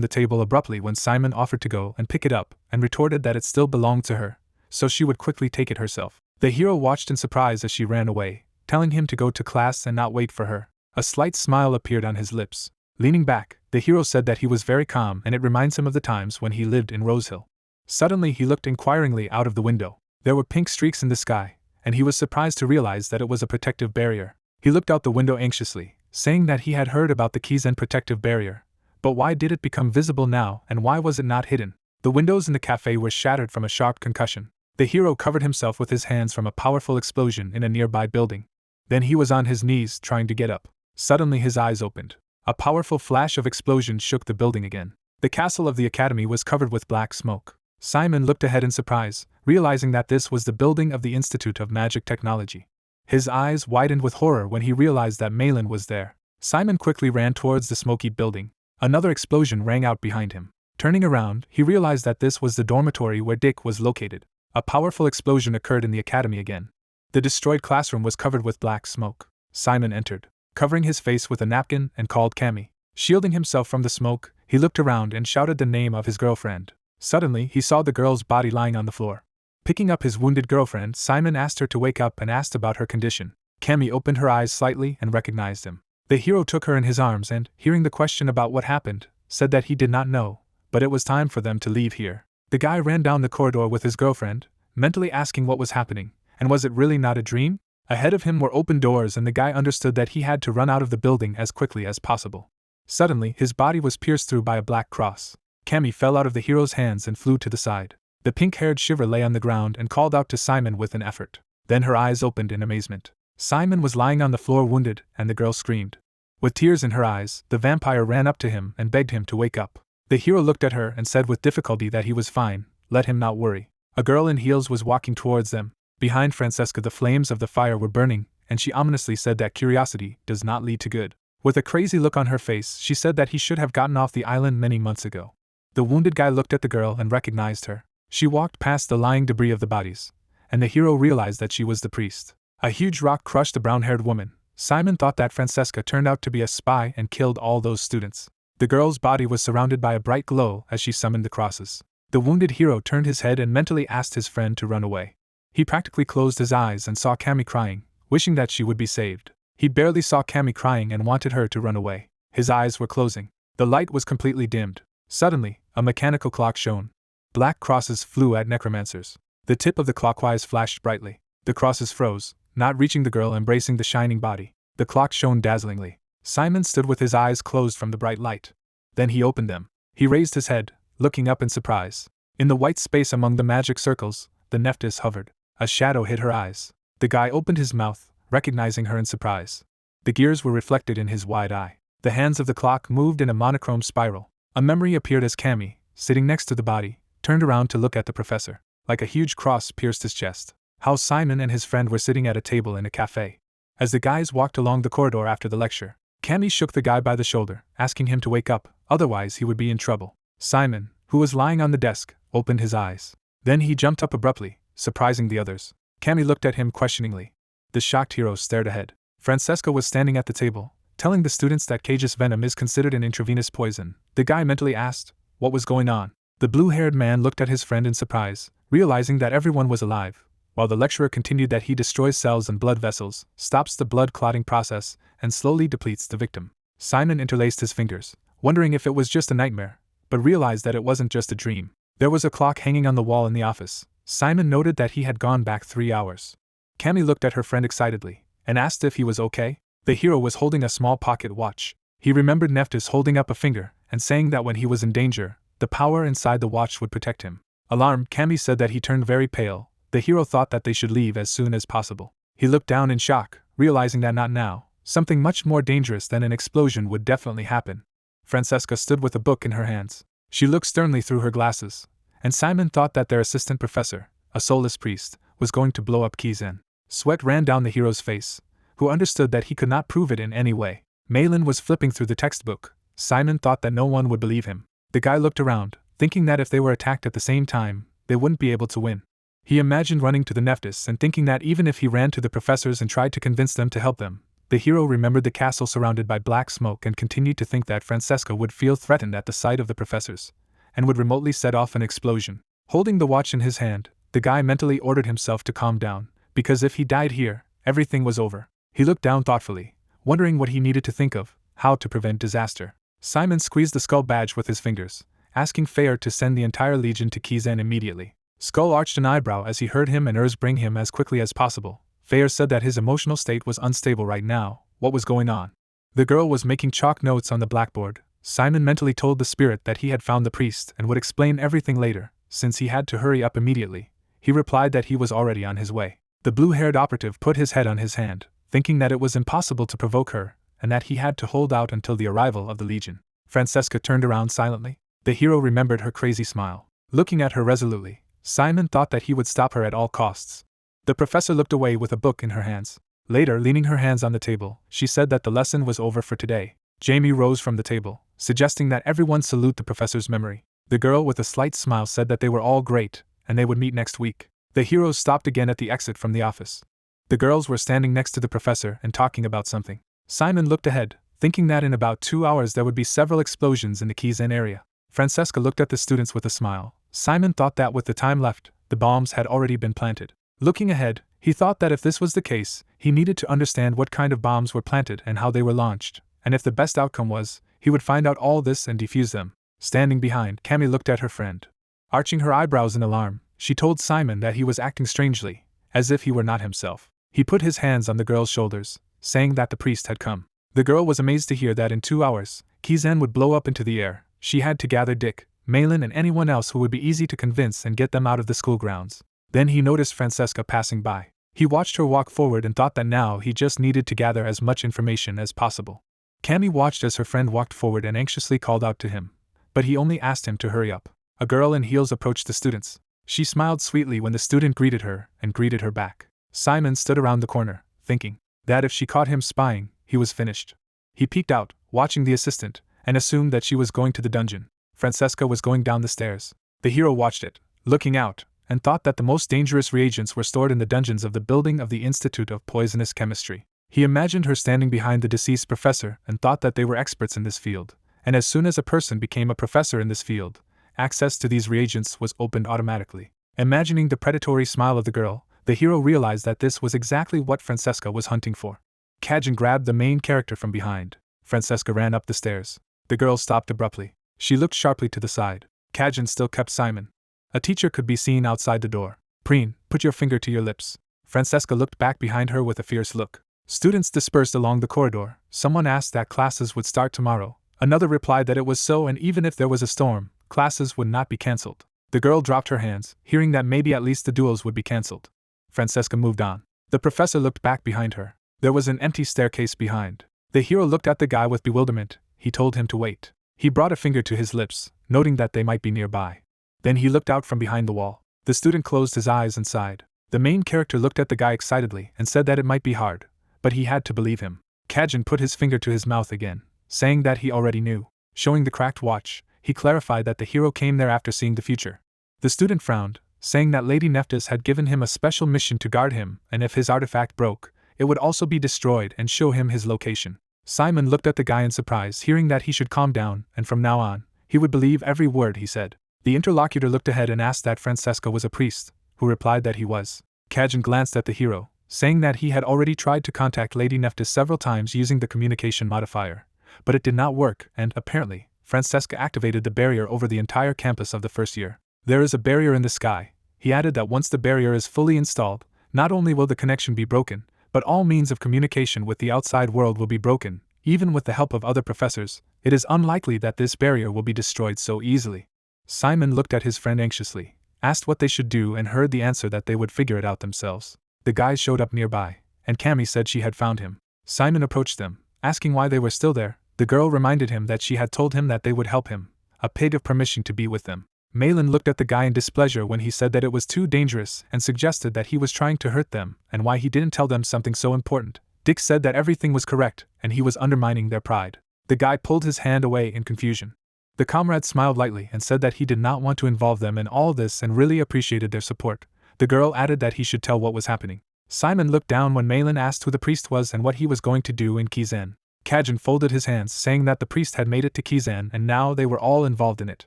the table abruptly when Simon offered to go and pick it up, and retorted that it still belonged to her, so she would quickly take it herself. The hero watched in surprise as she ran away, telling him to go to class and not wait for her. A slight smile appeared on his lips. Leaning back, the hero said that he was very calm and it reminds him of the times when he lived in Rosehill. Suddenly he looked inquiringly out of the window. There were pink streaks in the sky, and he was surprised to realize that it was a protective barrier. He looked out the window anxiously, saying that he had heard about the Keyzen protective barrier. But why did it become visible now, and why was it not hidden? The windows in the cafe were shattered from a sharp concussion. The hero covered himself with his hands from a powerful explosion in a nearby building. Then he was on his knees trying to get up. Suddenly his eyes opened. A powerful flash of explosion shook the building again. The castle of the academy was covered with black smoke. Simon looked ahead in surprise, realizing that this was the building of the Institute of Magic Technology. His eyes widened with horror when he realized that Malin was there. Simon quickly ran towards the smoky building. Another explosion rang out behind him. Turning around, he realized that this was the dormitory where Dick was located. A powerful explosion occurred in the academy again. The destroyed classroom was covered with black smoke. Simon entered, covering his face with a napkin, and called Cammy. Shielding himself from the smoke, he looked around and shouted the name of his girlfriend. Suddenly, he saw the girl's body lying on the floor. Picking up his wounded girlfriend, Simon asked her to wake up and asked about her condition. Cammy opened her eyes slightly and recognized him. The hero took her in his arms and, hearing the question about what happened, said that he did not know, but it was time for them to leave here. The guy ran down the corridor with his girlfriend, mentally asking what was happening, and was it really not a dream? Ahead of him were open doors and the guy understood that he had to run out of the building as quickly as possible. Suddenly, his body was pierced through by a black cross. Cammy fell out of the hero's hands and flew to the side. The pink-haired shiver lay on the ground and called out to Simon with an effort. Then her eyes opened in amazement. Simon was lying on the floor wounded, and the girl screamed. With tears in her eyes, the vampire ran up to him and begged him to wake up. The hero looked at her and said with difficulty that he was fine, let him not worry. A girl in heels was walking towards them. Behind Francesca the flames of the fire were burning, and she ominously said that curiosity does not lead to good. With a crazy look on her face, she said that he should have gotten off the island many months ago. The wounded guy looked at the girl and recognized her. She walked past the lying debris of the bodies, and the hero realized that she was the priest. A huge rock crushed the brown-haired woman. Simon thought that Francesca turned out to be a spy and killed all those students. The girl's body was surrounded by a bright glow as she summoned the crosses. The wounded hero turned his head and mentally asked his friend to run away. He practically closed his eyes and saw Cammy crying, wishing that she would be saved. He barely saw Cammy crying and wanted her to run away. His eyes were closing. The light was completely dimmed. Suddenly, a mechanical clock shone. Black crosses flew at necromancers. The tip of the clockwise flashed brightly. The crosses froze, not reaching the girl embracing the shining body. The clock shone dazzlingly. Simon stood with his eyes closed from the bright light. Then he opened them. He raised his head, looking up in surprise. In the white space among the magic circles, the Neptus hovered. A shadow hid her eyes. The guy opened his mouth, recognizing her in surprise. The gears were reflected in his wide eye. The hands of the clock moved in a monochrome spiral. A memory appeared as Cammy, sitting next to the body, turned around to look at the professor. Like a huge cross pierced his chest. How Simon and his friend were sitting at a table in a cafe. As the guys walked along the corridor after the lecture, Cammy shook the guy by the shoulder, asking him to wake up, otherwise he would be in trouble. Simon, who was lying on the desk, opened his eyes. Then he jumped up abruptly, surprising the others. Cammy looked at him questioningly. The shocked hero stared ahead. Francesca was standing at the table, telling the students that cage's venom is considered an intravenous poison. The guy mentally asked what was going on. The blue-haired man looked at his friend in surprise, realizing that everyone was alive, while the lecturer continued that he destroys cells and blood vessels, stops the blood clotting process, and slowly depletes the victim. Simon interlaced his fingers, wondering if it was just a nightmare, but realized that it wasn't just a dream. There was a clock hanging on the wall in the office. Simon noted that he had gone back 3 hours. Cammy looked at her friend excitedly, and asked if he was okay. The hero was holding a small pocket watch. He remembered Neptus holding up a finger, and saying that when he was in danger, the power inside the watch would protect him. Alarmed, Cammy said that he turned very pale. The hero thought that they should leave as soon as possible. He looked down in shock, realizing that not now, something much more dangerous than an explosion would definitely happen. Francesca stood with a book in her hands. She looked sternly through her glasses, and Simon thought that their assistant professor, a soulless priest, was going to blow up Kizen. Sweat ran down the hero's face, who understood that he could not prove it in any way. Malin was flipping through the textbook. Simon thought that no one would believe him. The guy looked around, thinking that if they were attacked at the same time, they wouldn't be able to win. He imagined running to the Neptus and thinking that even if he ran to the professors and tried to convince them to help them, the hero remembered the castle surrounded by black smoke and continued to think that Francesca would feel threatened at the sight of the professors, and would remotely set off an explosion. Holding the watch in his hand, the guy mentally ordered himself to calm down, because if he died here, everything was over. He looked down thoughtfully, wondering what he needed to think of, how to prevent disaster. Simon squeezed the skull badge with his fingers, asking Fair to send the entire legion to Kizen immediately. Skull arched an eyebrow as he heard him and Urs bring him as quickly as possible. Fair said that his emotional state was unstable right now. What was going on? The girl was making chalk notes on the blackboard. Simon mentally told the spirit that he had found the priest and would explain everything later, since he had to hurry up immediately. He replied that he was already on his way. The blue-haired operative put his head on his hand, thinking that it was impossible to provoke her, and that he had to hold out until the arrival of the legion. Francesca turned around silently. The hero remembered her crazy smile. Looking at her resolutely, Simon thought that he would stop her at all costs. The professor looked away with a book in her hands. Later, leaning her hands on the table, she said that the lesson was over for today. Jamie rose from the table, suggesting that everyone salute the professor's memory. The girl with a slight smile said that they were all great, and they would meet next week. The heroes stopped again at the exit from the office. The girls were standing next to the professor and talking about something. Simon looked ahead, thinking that in about 2 hours there would be several explosions in the Keyzen area. Francesca looked at the students with a smile. Simon thought that with the time left, the bombs had already been planted. Looking ahead, he thought that if this was the case, he needed to understand what kind of bombs were planted and how they were launched, and if the best outcome was, he would find out all this and defuse them. Standing behind, Cammy looked at her friend. Arching her eyebrows in alarm, she told Simon that he was acting strangely, as if he were not himself. He put his hands on the girl's shoulders, saying that the priest had come. The girl was amazed to hear that in 2 hours, Kizen would blow up into the air. She had to gather Dick, Malin and anyone else who would be easy to convince and get them out of the school grounds. Then he noticed Francesca passing by. He watched her walk forward and thought that now he just needed to gather as much information as possible. Cammy watched as her friend walked forward and anxiously called out to him, but he only asked him to hurry up. A girl in heels approached the students. She smiled sweetly when the student greeted her and greeted her back. Simon stood around the corner, thinking that if she caught him spying, he was finished. He peeked out, watching the assistant, and assumed that she was going to the dungeon. Francesca was going down the stairs. The hero watched it, looking out, and thought that the most dangerous reagents were stored in the dungeons of the building of the Institute of Poisonous Chemistry. He imagined her standing behind the deceased professor and thought that they were experts in this field, and as soon as a person became a professor in this field, access to these reagents was opened automatically. Imagining the predatory smile of the girl, the hero realized that this was exactly what Francesca was hunting for. Kizen grabbed the main character from behind. Francesca ran up the stairs. The girl stopped abruptly. She looked sharply to the side. Kizen still kept Simon. A teacher could be seen outside the door. "Preen, put your finger to your lips." Francesca looked back behind her with a fierce look. Students dispersed along the corridor. Someone asked that classes would start tomorrow. Another replied that it was so, and even if there was a storm, classes would not be cancelled. The girl dropped her hands, hearing that maybe at least the duels would be cancelled. Francesca moved on. The professor looked back behind her. There was an empty staircase behind. The hero looked at the guy with bewilderment. He told him to wait. He brought a finger to his lips, noting that they might be nearby. Then he looked out from behind the wall. The student closed his eyes and sighed. The main character looked at the guy excitedly and said that it might be hard, but he had to believe him. Kizen put his finger to his mouth again, saying that he already knew. Showing the cracked watch, he clarified that the hero came there after seeing the future. The student frowned, saying that Lady Neptus had given him a special mission to guard him, and if his artifact broke, it would also be destroyed and show him his location. Simon looked at the guy in surprise, hearing that he should calm down, and from now on, he would believe every word he said. The interlocutor looked ahead and asked that Francesca was a priest, who replied that he was. Kizen glanced at the hero, saying that he had already tried to contact Lady Neptus several times using the communication modifier, but it did not work, and, apparently, Francesca activated the barrier over the entire campus of the first year. There is a barrier in the sky. He added that once the barrier is fully installed, not only will the connection be broken, but all means of communication with the outside world will be broken. Even with the help of other professors, it is unlikely that this barrier will be destroyed so easily. Simon looked at his friend anxiously, asked what they should do, and heard the answer that they would figure it out themselves. The guys showed up nearby, and Cammy said she had found him. Simon approached them, asking why they were still there. The girl reminded him that she had told him that they would help him, a pig of permission to be with them. Malin looked at the guy in displeasure when he said that it was too dangerous and suggested that he was trying to hurt them and why he didn't tell them something so important. Dick said that everything was correct and he was undermining their pride. The guy pulled his hand away in confusion. The comrade smiled lightly and said that he did not want to involve them in all this and really appreciated their support. The girl added that he should tell what was happening. Simon looked down when Malin asked who the priest was and what he was going to do in Keyzen. Kizen folded his hands, saying that the priest had made it to Keyzen and now they were all involved in it.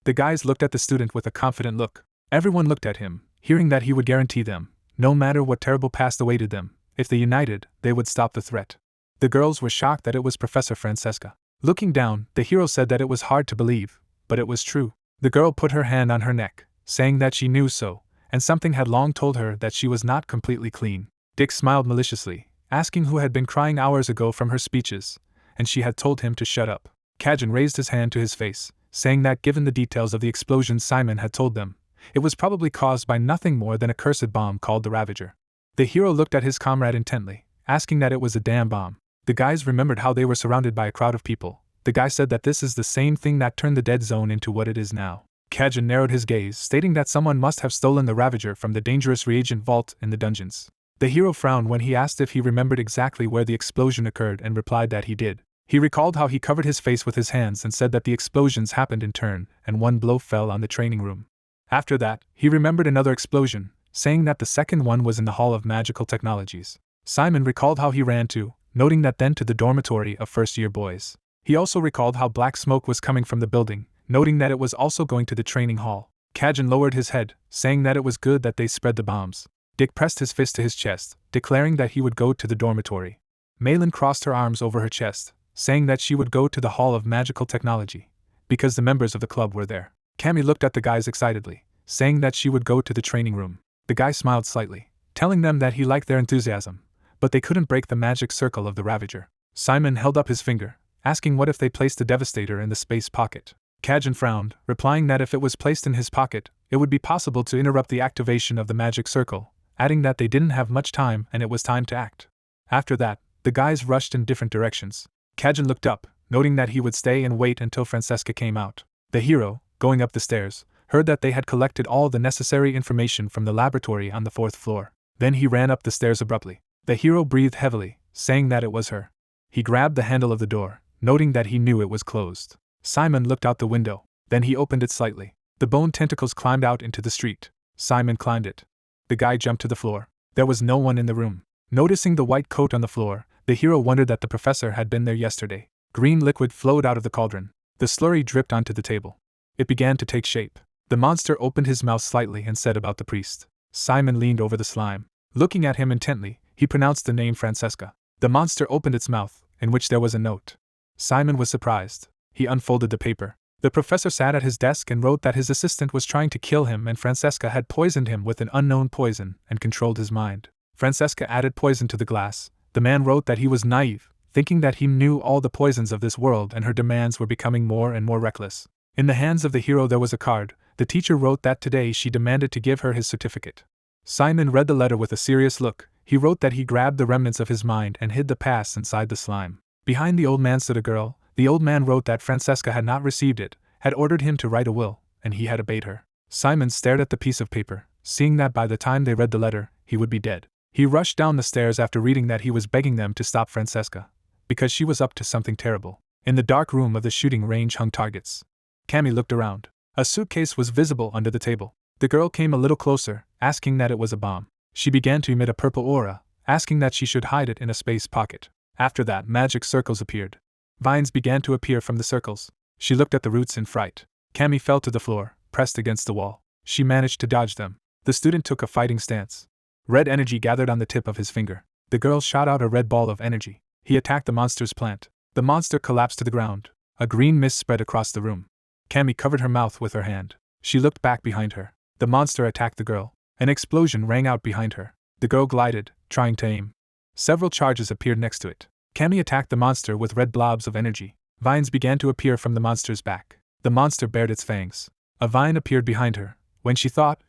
The guys looked at the student with a confident look. Everyone looked at him, hearing that he would guarantee them, no matter what terrible past awaited them, if they united, they would stop the threat. The girls were shocked that it was Professor Francesca. Looking down, the hero said that it was hard to believe, but it was true. The girl put her hand on her neck, saying that she knew so, and something had long told her that she was not completely clean. Dick smiled maliciously, asking who had been crying hours ago from her speeches, and she had told him to shut up. Kizen raised his hand to his face, saying that given the details of the explosion Simon had told them, it was probably caused by nothing more than a cursed bomb called the Ravager. The hero looked at his comrade intently, asking that it was a damn bomb. The guys remembered how they were surrounded by a crowd of people. The guy said that this is the same thing that turned the dead zone into what it is now. Kizen narrowed his gaze, stating that someone must have stolen the Ravager from the dangerous reagent vault in the dungeons. The hero frowned when he asked if he remembered exactly where the explosion occurred and replied that he did. He recalled how he covered his face with his hands and said that the explosions happened in turn, and one blow fell on the training room. After that, he remembered another explosion, saying that the second one was in the Hall of Magical Technologies. Simon recalled how he ran to, noting that then to the dormitory of first-year boys. He also recalled how black smoke was coming from the building, noting that it was also going to the training hall. Kizen lowered his head, saying that it was good that they spread the bombs. Dick pressed his fist to his chest, declaring that he would go to the dormitory. Malin crossed her arms over her chest, saying that she would go to the Hall of Magical Technology, because the members of the club were there. Cammy looked at the guys excitedly, saying that she would go to the training room. The guy smiled slightly, telling them that he liked their enthusiasm, but they couldn't break the magic circle of the Ravager. Simon held up his finger, asking what if they placed the Devastator in the space pocket. Kizen frowned, replying that if it was placed in his pocket, it would be possible to interrupt the activation of the magic circle, adding that they didn't have much time and it was time to act. After that, the guys rushed in different directions. Kizen looked up, noting that he would stay and wait until Francesca came out. The hero, going up the stairs, heard that they had collected all the necessary information from the laboratory on the 4th floor. Then he ran up the stairs abruptly. The hero breathed heavily, saying that it was her. He grabbed the handle of the door, noting that he knew it was closed. Simon looked out the window. Then he opened it slightly. The bone tentacles climbed out into the street. Simon climbed it. The guy jumped to the floor. There was no one in the room. Noticing the white coat on the floor, the hero wondered that the professor had been there yesterday. Green liquid flowed out of the cauldron. The slurry dripped onto the table. It began to take shape. The monster opened his mouth slightly and said about the priest. Simon leaned over the slime. Looking at him intently, he pronounced the name Francesca. The monster opened its mouth, in which there was a note. Simon was surprised. He unfolded the paper. The professor sat at his desk and wrote that his assistant was trying to kill him and Francesca had poisoned him with an unknown poison and controlled his mind. Francesca added poison to the glass. The man wrote that he was naive, thinking that he knew all the poisons of this world and her demands were becoming more and more reckless. In the hands of the hero there was a card. The teacher wrote that today she demanded to give her his certificate. Simon read the letter with a serious look. He wrote that he grabbed the remnants of his mind and hid the past inside the slime. Behind the old man stood a girl. The old man wrote that Francesca had not received it, had ordered him to write a will, and he had obeyed her. Simon stared at the piece of paper, seeing that by the time they read the letter, he would be dead. He rushed down the stairs after reading that he was begging them to stop Francesca, because she was up to something terrible. In the dark room of the shooting range hung targets. Cammy looked around. A suitcase was visible under the table. The girl came a little closer, asking that it was a bomb. She began to emit a purple aura, asking that she should hide it in a space pocket. After that, magic circles appeared. Vines began to appear from the circles. She looked at the roots in fright. Cammy fell to the floor, pressed against the wall. She managed to dodge them. The student took a fighting stance. Red energy gathered on the tip of his finger. The girl shot out a red ball of energy. He attacked the monster's plant. The monster collapsed to the ground. A green mist spread across the room. Cammy covered her mouth with her hand. She looked back behind her. The monster attacked the girl. An explosion rang out behind her. The girl glided, trying to aim. Several charges appeared next to it. Cammy attacked the monster with red blobs of energy. Vines began to appear from the monster's back. The monster bared its fangs. A vine appeared behind her. When she thought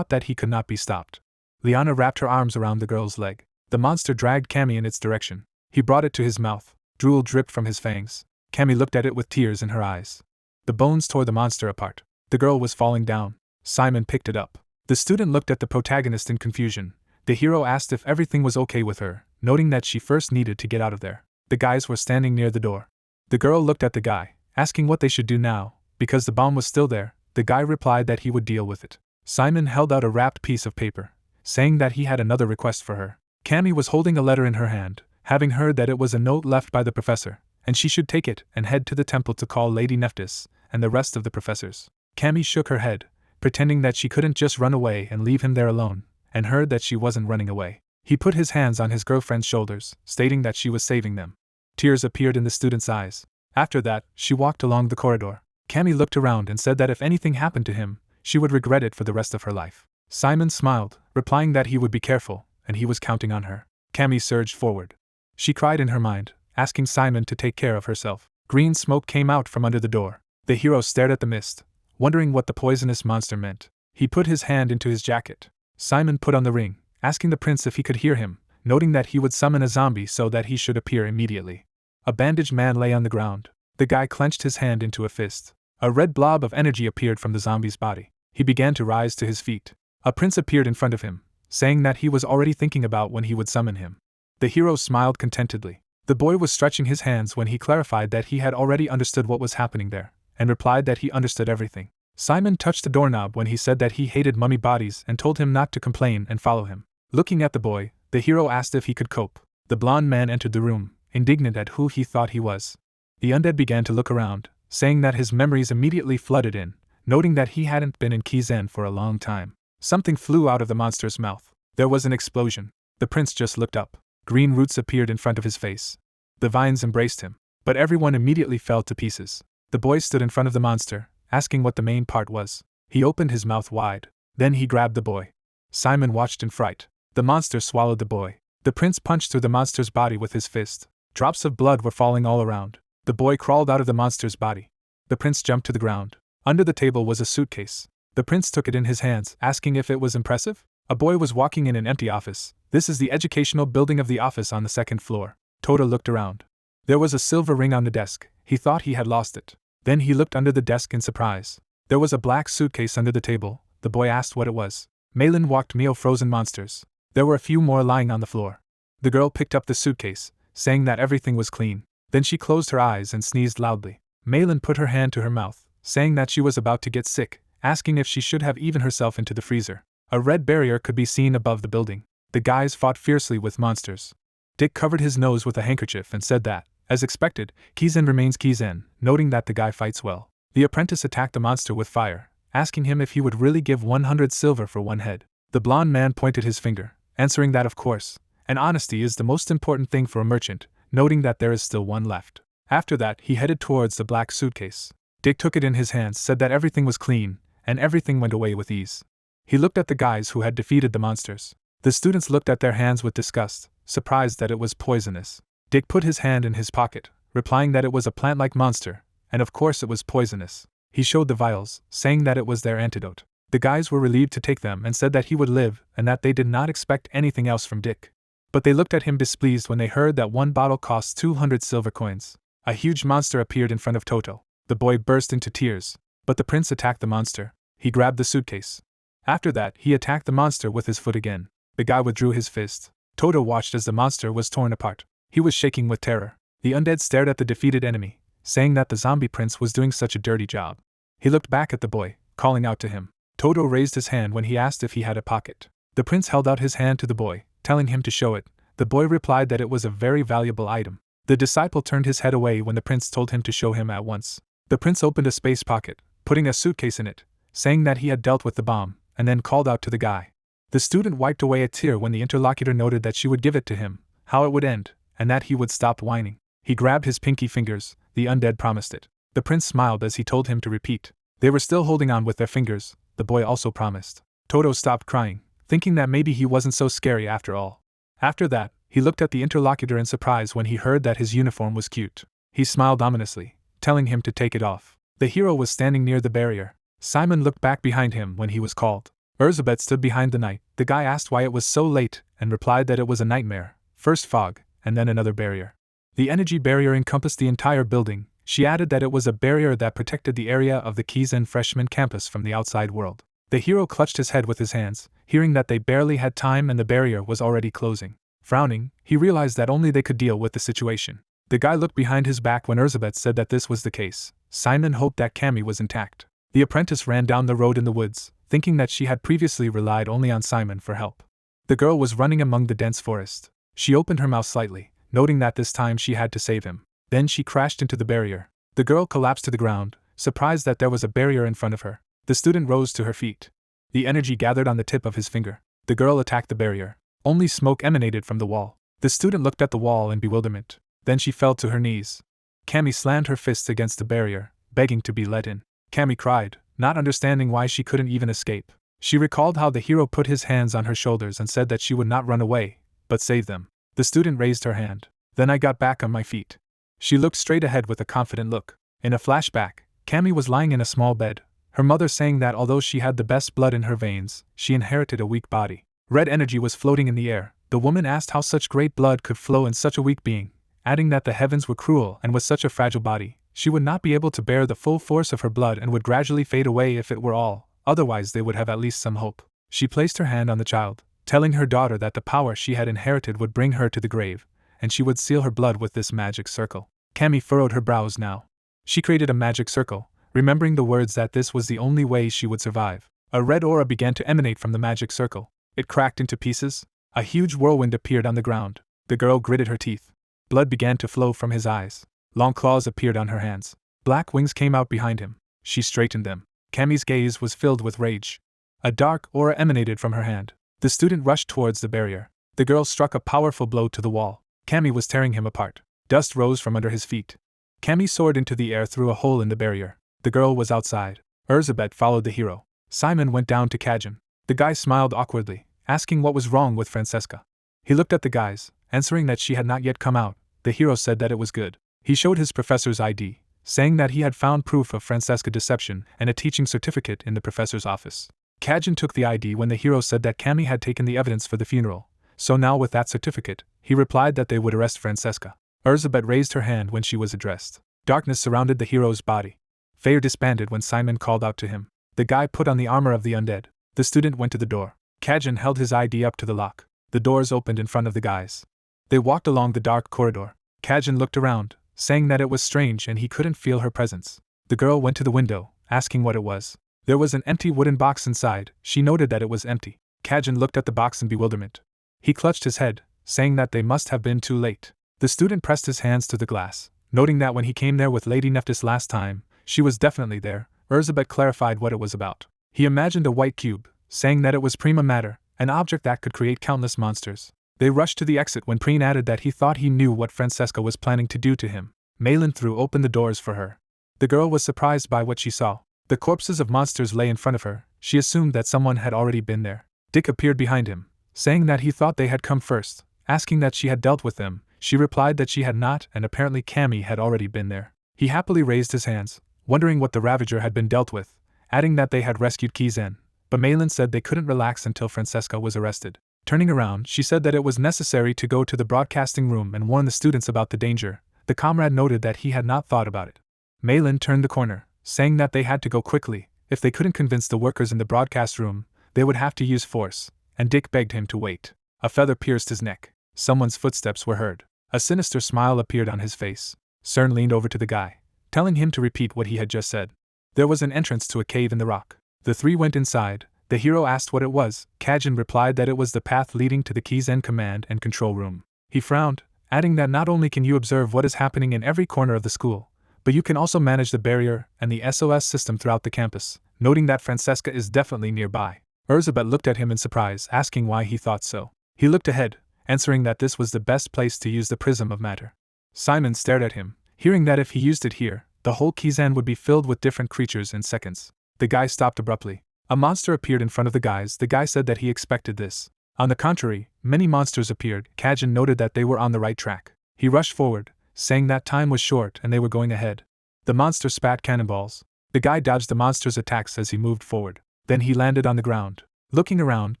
that he could not be stopped. Liana wrapped her arms around the girl's leg. The monster dragged Cammy in its direction. He brought it to his mouth. Drool dripped from his fangs. Cammy looked at it with tears in her eyes. The bones tore the monster apart. The girl was falling down. Simon picked it up. The student looked at the protagonist in confusion. The hero asked if everything was okay with her, noting that she first needed to get out of there. The guys were standing near the door. The girl looked at the guy, asking what they should do now. Because the bomb was still there, the guy replied that he would deal with it. Simon held out a wrapped piece of paper, saying that he had another request for her. Cammy was holding a letter in her hand, having heard that it was a note left by the professor, and she should take it and head to the temple to call Lady Neptus and the rest of the professors. Cammy shook her head, pretending that she couldn't just run away and leave him there alone, and heard that she wasn't running away. He put his hands on his girlfriend's shoulders, stating that she was saving them. Tears appeared in the student's eyes. After that, she walked along the corridor. Cammy looked around and said that if anything happened to him, she would regret it for the rest of her life. Simon smiled, replying that he would be careful, and he was counting on her. Cammy surged forward. She cried in her mind, asking Simon to take care of herself. Green smoke came out from under the door. The hero stared at the mist, wondering what the poisonous monster meant. He put his hand into his jacket. Simon put on the ring, asking the prince if he could hear him, noting that he would summon a zombie so that he should appear immediately. A bandaged man lay on the ground. The guy clenched his hand into a fist. A red blob of energy appeared from the zombie's body. He began to rise to his feet. A prince appeared in front of him, saying that he was already thinking about when he would summon him. The hero smiled contentedly. The boy was stretching his hands when he clarified that he had already understood what was happening there, and replied that he understood everything. Simon touched the doorknob when he said that he hated mummy bodies and told him not to complain and follow him. Looking at the boy, the hero asked if he could cope. The blonde man entered the room, indignant at who he thought he was. The undead began to look around, saying that his memories immediately flooded in, noting that he hadn't been in Keyzen for a long time. Something flew out of the monster's mouth. There was an explosion. The prince just looked up. Green roots appeared in front of his face. The vines embraced him, but everyone immediately fell to pieces. The boy stood in front of the monster, asking what the main part was. He opened his mouth wide. Then he grabbed the boy. Simon watched in fright. The monster swallowed the boy. The prince punched through the monster's body with his fist. Drops of blood were falling all around. The boy crawled out of the monster's body. The prince jumped to the ground. Under the table was a suitcase. The prince took it in his hands, asking if it was impressive. A boy was walking in an empty office. This is the educational building of the office on the second floor. Tota looked around. There was a silver ring on the desk. He thought he had lost it. Then he looked under the desk in surprise. There was a black suitcase under the table. The boy asked what it was. Malin walked Mio frozen monsters. There were a few more lying on the floor. The girl picked up the suitcase, saying that everything was clean. Then she closed her eyes and sneezed loudly. Malin put her hand to her mouth, saying that she was about to get sick, asking if she should have even herself into the freezer. A red barrier could be seen above the building. The guys fought fiercely with monsters. Dick covered his nose with a handkerchief and said that, as expected, Kizen remains Kizen, noting that the guy fights well. The apprentice attacked the monster with fire, asking him if he would really give 100 silver for one head. The blonde man pointed his finger, answering that of course, and honesty is the most important thing for a merchant, noting that there is still one left. After that, he headed towards the black suitcase. Dick took it in his hands, said that everything was clean, and everything went away with ease. He looked at the guys who had defeated the monsters. The students looked at their hands with disgust, surprised that it was poisonous. Dick put his hand in his pocket, replying that it was a plant-like monster, and of course it was poisonous. He showed the vials, saying that it was their antidote. The guys were relieved to take them and said that he would live and that they did not expect anything else from Dick. but they looked at him displeased when they heard that one bottle cost 200 silver coins. A huge monster appeared in front of Toto. The boy burst into tears, but the prince attacked the monster. He grabbed the suitcase. After that, he attacked the monster with his foot again. The guy withdrew his fist. Toto watched as the monster was torn apart. He was shaking with terror. The undead stared at the defeated enemy, saying that the zombie prince was doing such a dirty job. He looked back at the boy, calling out to him. Toto raised his hand when he asked if he had a pocket. The prince held out his hand to the boy, telling him to show it. The boy replied that it was a very valuable item. The disciple turned his head away when the prince told him to show him at once. The prince opened a space pocket, putting a suitcase in it, saying that he had dealt with the bomb, and then called out to the guy. The student wiped away a tear when the interlocutor noted that she would give it to him, how it would end, and that he would stop whining. He grabbed his pinky fingers. The undead promised it. The prince smiled as he told him to repeat. They were still holding on with their fingers. The boy also promised. Toto stopped crying, thinking that maybe he wasn't so scary after all. After that, he looked at the interlocutor in surprise when he heard that his uniform was cute. He smiled ominously, telling him to take it off. The hero was standing near the barrier. Simon looked back behind him when he was called. Elizabeth stood behind the knight. The guy asked why it was so late, and replied that it was a nightmare. First fog, and then another barrier. The energy barrier encompassed the entire building. She added that it was a barrier that protected the area of the Kizen freshman campus from the outside world. The hero clutched his head with his hands, hearing that they barely had time and the barrier was already closing. Frowning, he realized that only they could deal with the situation. The guy looked behind his back when Elizabeth said that this was the case. Simon hoped that Cammy was intact. The apprentice ran down the road in the woods, thinking that she had previously relied only on Simon for help. The girl was running among the dense forest. She opened her mouth slightly, noting that this time she had to save him. Then she crashed into the barrier. The girl collapsed to the ground, surprised that there was a barrier in front of her. The student rose to her feet. The energy gathered on the tip of his finger. The girl attacked the barrier. Only smoke emanated from the wall. The student looked at the wall in bewilderment. Then she fell to her knees. Cammy slammed her fists against the barrier, begging to be let in. Cammy cried, not understanding why she couldn't even escape. She recalled how the hero put his hands on her shoulders and said that she would not run away, but save them. The student raised her hand. Then I got back on my feet. She looked straight ahead with a confident look. In a flashback, Cammy was lying in a small bed, her mother saying that although she had the best blood in her veins, she inherited a weak body. Red energy was floating in the air. The woman asked how such great blood could flow in such a weak being, adding that the heavens were cruel and with such a fragile body, she would not be able to bear the full force of her blood and would gradually fade away if it were all, otherwise they would have at least some hope. She placed her hand on the child, telling her daughter that the power she had inherited would bring her to the grave, and she would seal her blood with this magic circle. Cammy furrowed her brows now. She created a magic circle, remembering the words that this was the only way she would survive. A red aura began to emanate from the magic circle. It cracked into pieces. A huge whirlwind appeared on the ground. The girl gritted her teeth. Blood began to flow from his eyes. Long claws appeared on her hands. Black wings came out behind him. She straightened them. Cammy's gaze was filled with rage. A dark aura emanated from her hand. The student rushed towards the barrier. The girl struck a powerful blow to the wall. Cammy was tearing him apart. Dust rose from under his feet. Cammy soared into the air through a hole in the barrier. The girl was outside. Elizabeth followed the hero. Simon went down to Kizen. The guy smiled awkwardly, asking what was wrong with Francesca. He looked at the guys, answering that she had not yet come out. The hero said that it was good. He showed his professor's ID, saying that he had found proof of Francesca's deception and a teaching certificate in the professor's office. Kizen took the ID when the hero said that Cammy had taken the evidence for the funeral, so now with that certificate, he replied that they would arrest Francesca. Elizabeth raised her hand when she was addressed. Darkness surrounded the hero's body. Fear disbanded when Simon called out to him. The guy put on the armor of the undead. The student went to the door. Kizen held his ID up to the lock. The doors opened in front of the guys. They walked along the dark corridor. Kizen looked around, saying that it was strange and he couldn't feel her presence. The girl went to the window, asking what it was. There was an empty wooden box inside. She noted that it was empty. Kizen looked at the box in bewilderment. He clutched his head, saying that they must have been too late. The student pressed his hands to the glass, noting that when he came there with Lady Neptus last time, she was definitely there. Elizabeth clarified what it was about. He imagined a white cube, saying that it was prima matter, an object that could create countless monsters. They rushed to the exit when Preen added that he thought he knew what Francesca was planning to do to him. Malin threw open the doors for her. The girl was surprised by what she saw. The corpses of monsters lay in front of her. She assumed that someone had already been there. Dick appeared behind him, saying that he thought they had come first. Asking that she had dealt with them, she replied that she had not, and apparently Cammy had already been there. He happily raised his hands, wondering what the Ravager had been dealt with, adding that they had rescued Kizen. But Malin said they couldn't relax until Francesca was arrested. Turning around, she said that it was necessary to go to the broadcasting room and warn the students about the danger. The comrade noted that he had not thought about it. Malin turned the corner, saying that they had to go quickly. If they couldn't convince the workers in the broadcast room, they would have to use force, and Dick begged him to wait. A feather pierced his neck. Someone's footsteps were heard. A sinister smile appeared on his face. CERN leaned over to the guy, telling him to repeat what he had just said. There was an entrance to a cave in the rock. The three went inside. The hero asked what it was. Kizen replied that it was the path leading to the Keyzen command and control room. He frowned, adding that not only can you observe what is happening in every corner of the school, but you can also manage the barrier and the SOS system throughout the campus, noting that Francesca is definitely nearby. Elizabeth looked at him in surprise, asking why he thought so. He looked ahead, answering that this was the best place to use the prism of matter. Simon stared at him, hearing that if he used it here, the whole Kizen would be filled with different creatures in seconds. The guy stopped abruptly. A monster appeared in front of the guys. The guy said that he expected this. On the contrary, many monsters appeared. Kizen noted that they were on the right track. He rushed forward, saying that time was short and they were going ahead. The monster spat cannonballs. The guy dodged the monster's attacks as he moved forward. Then he landed on the ground. Looking around,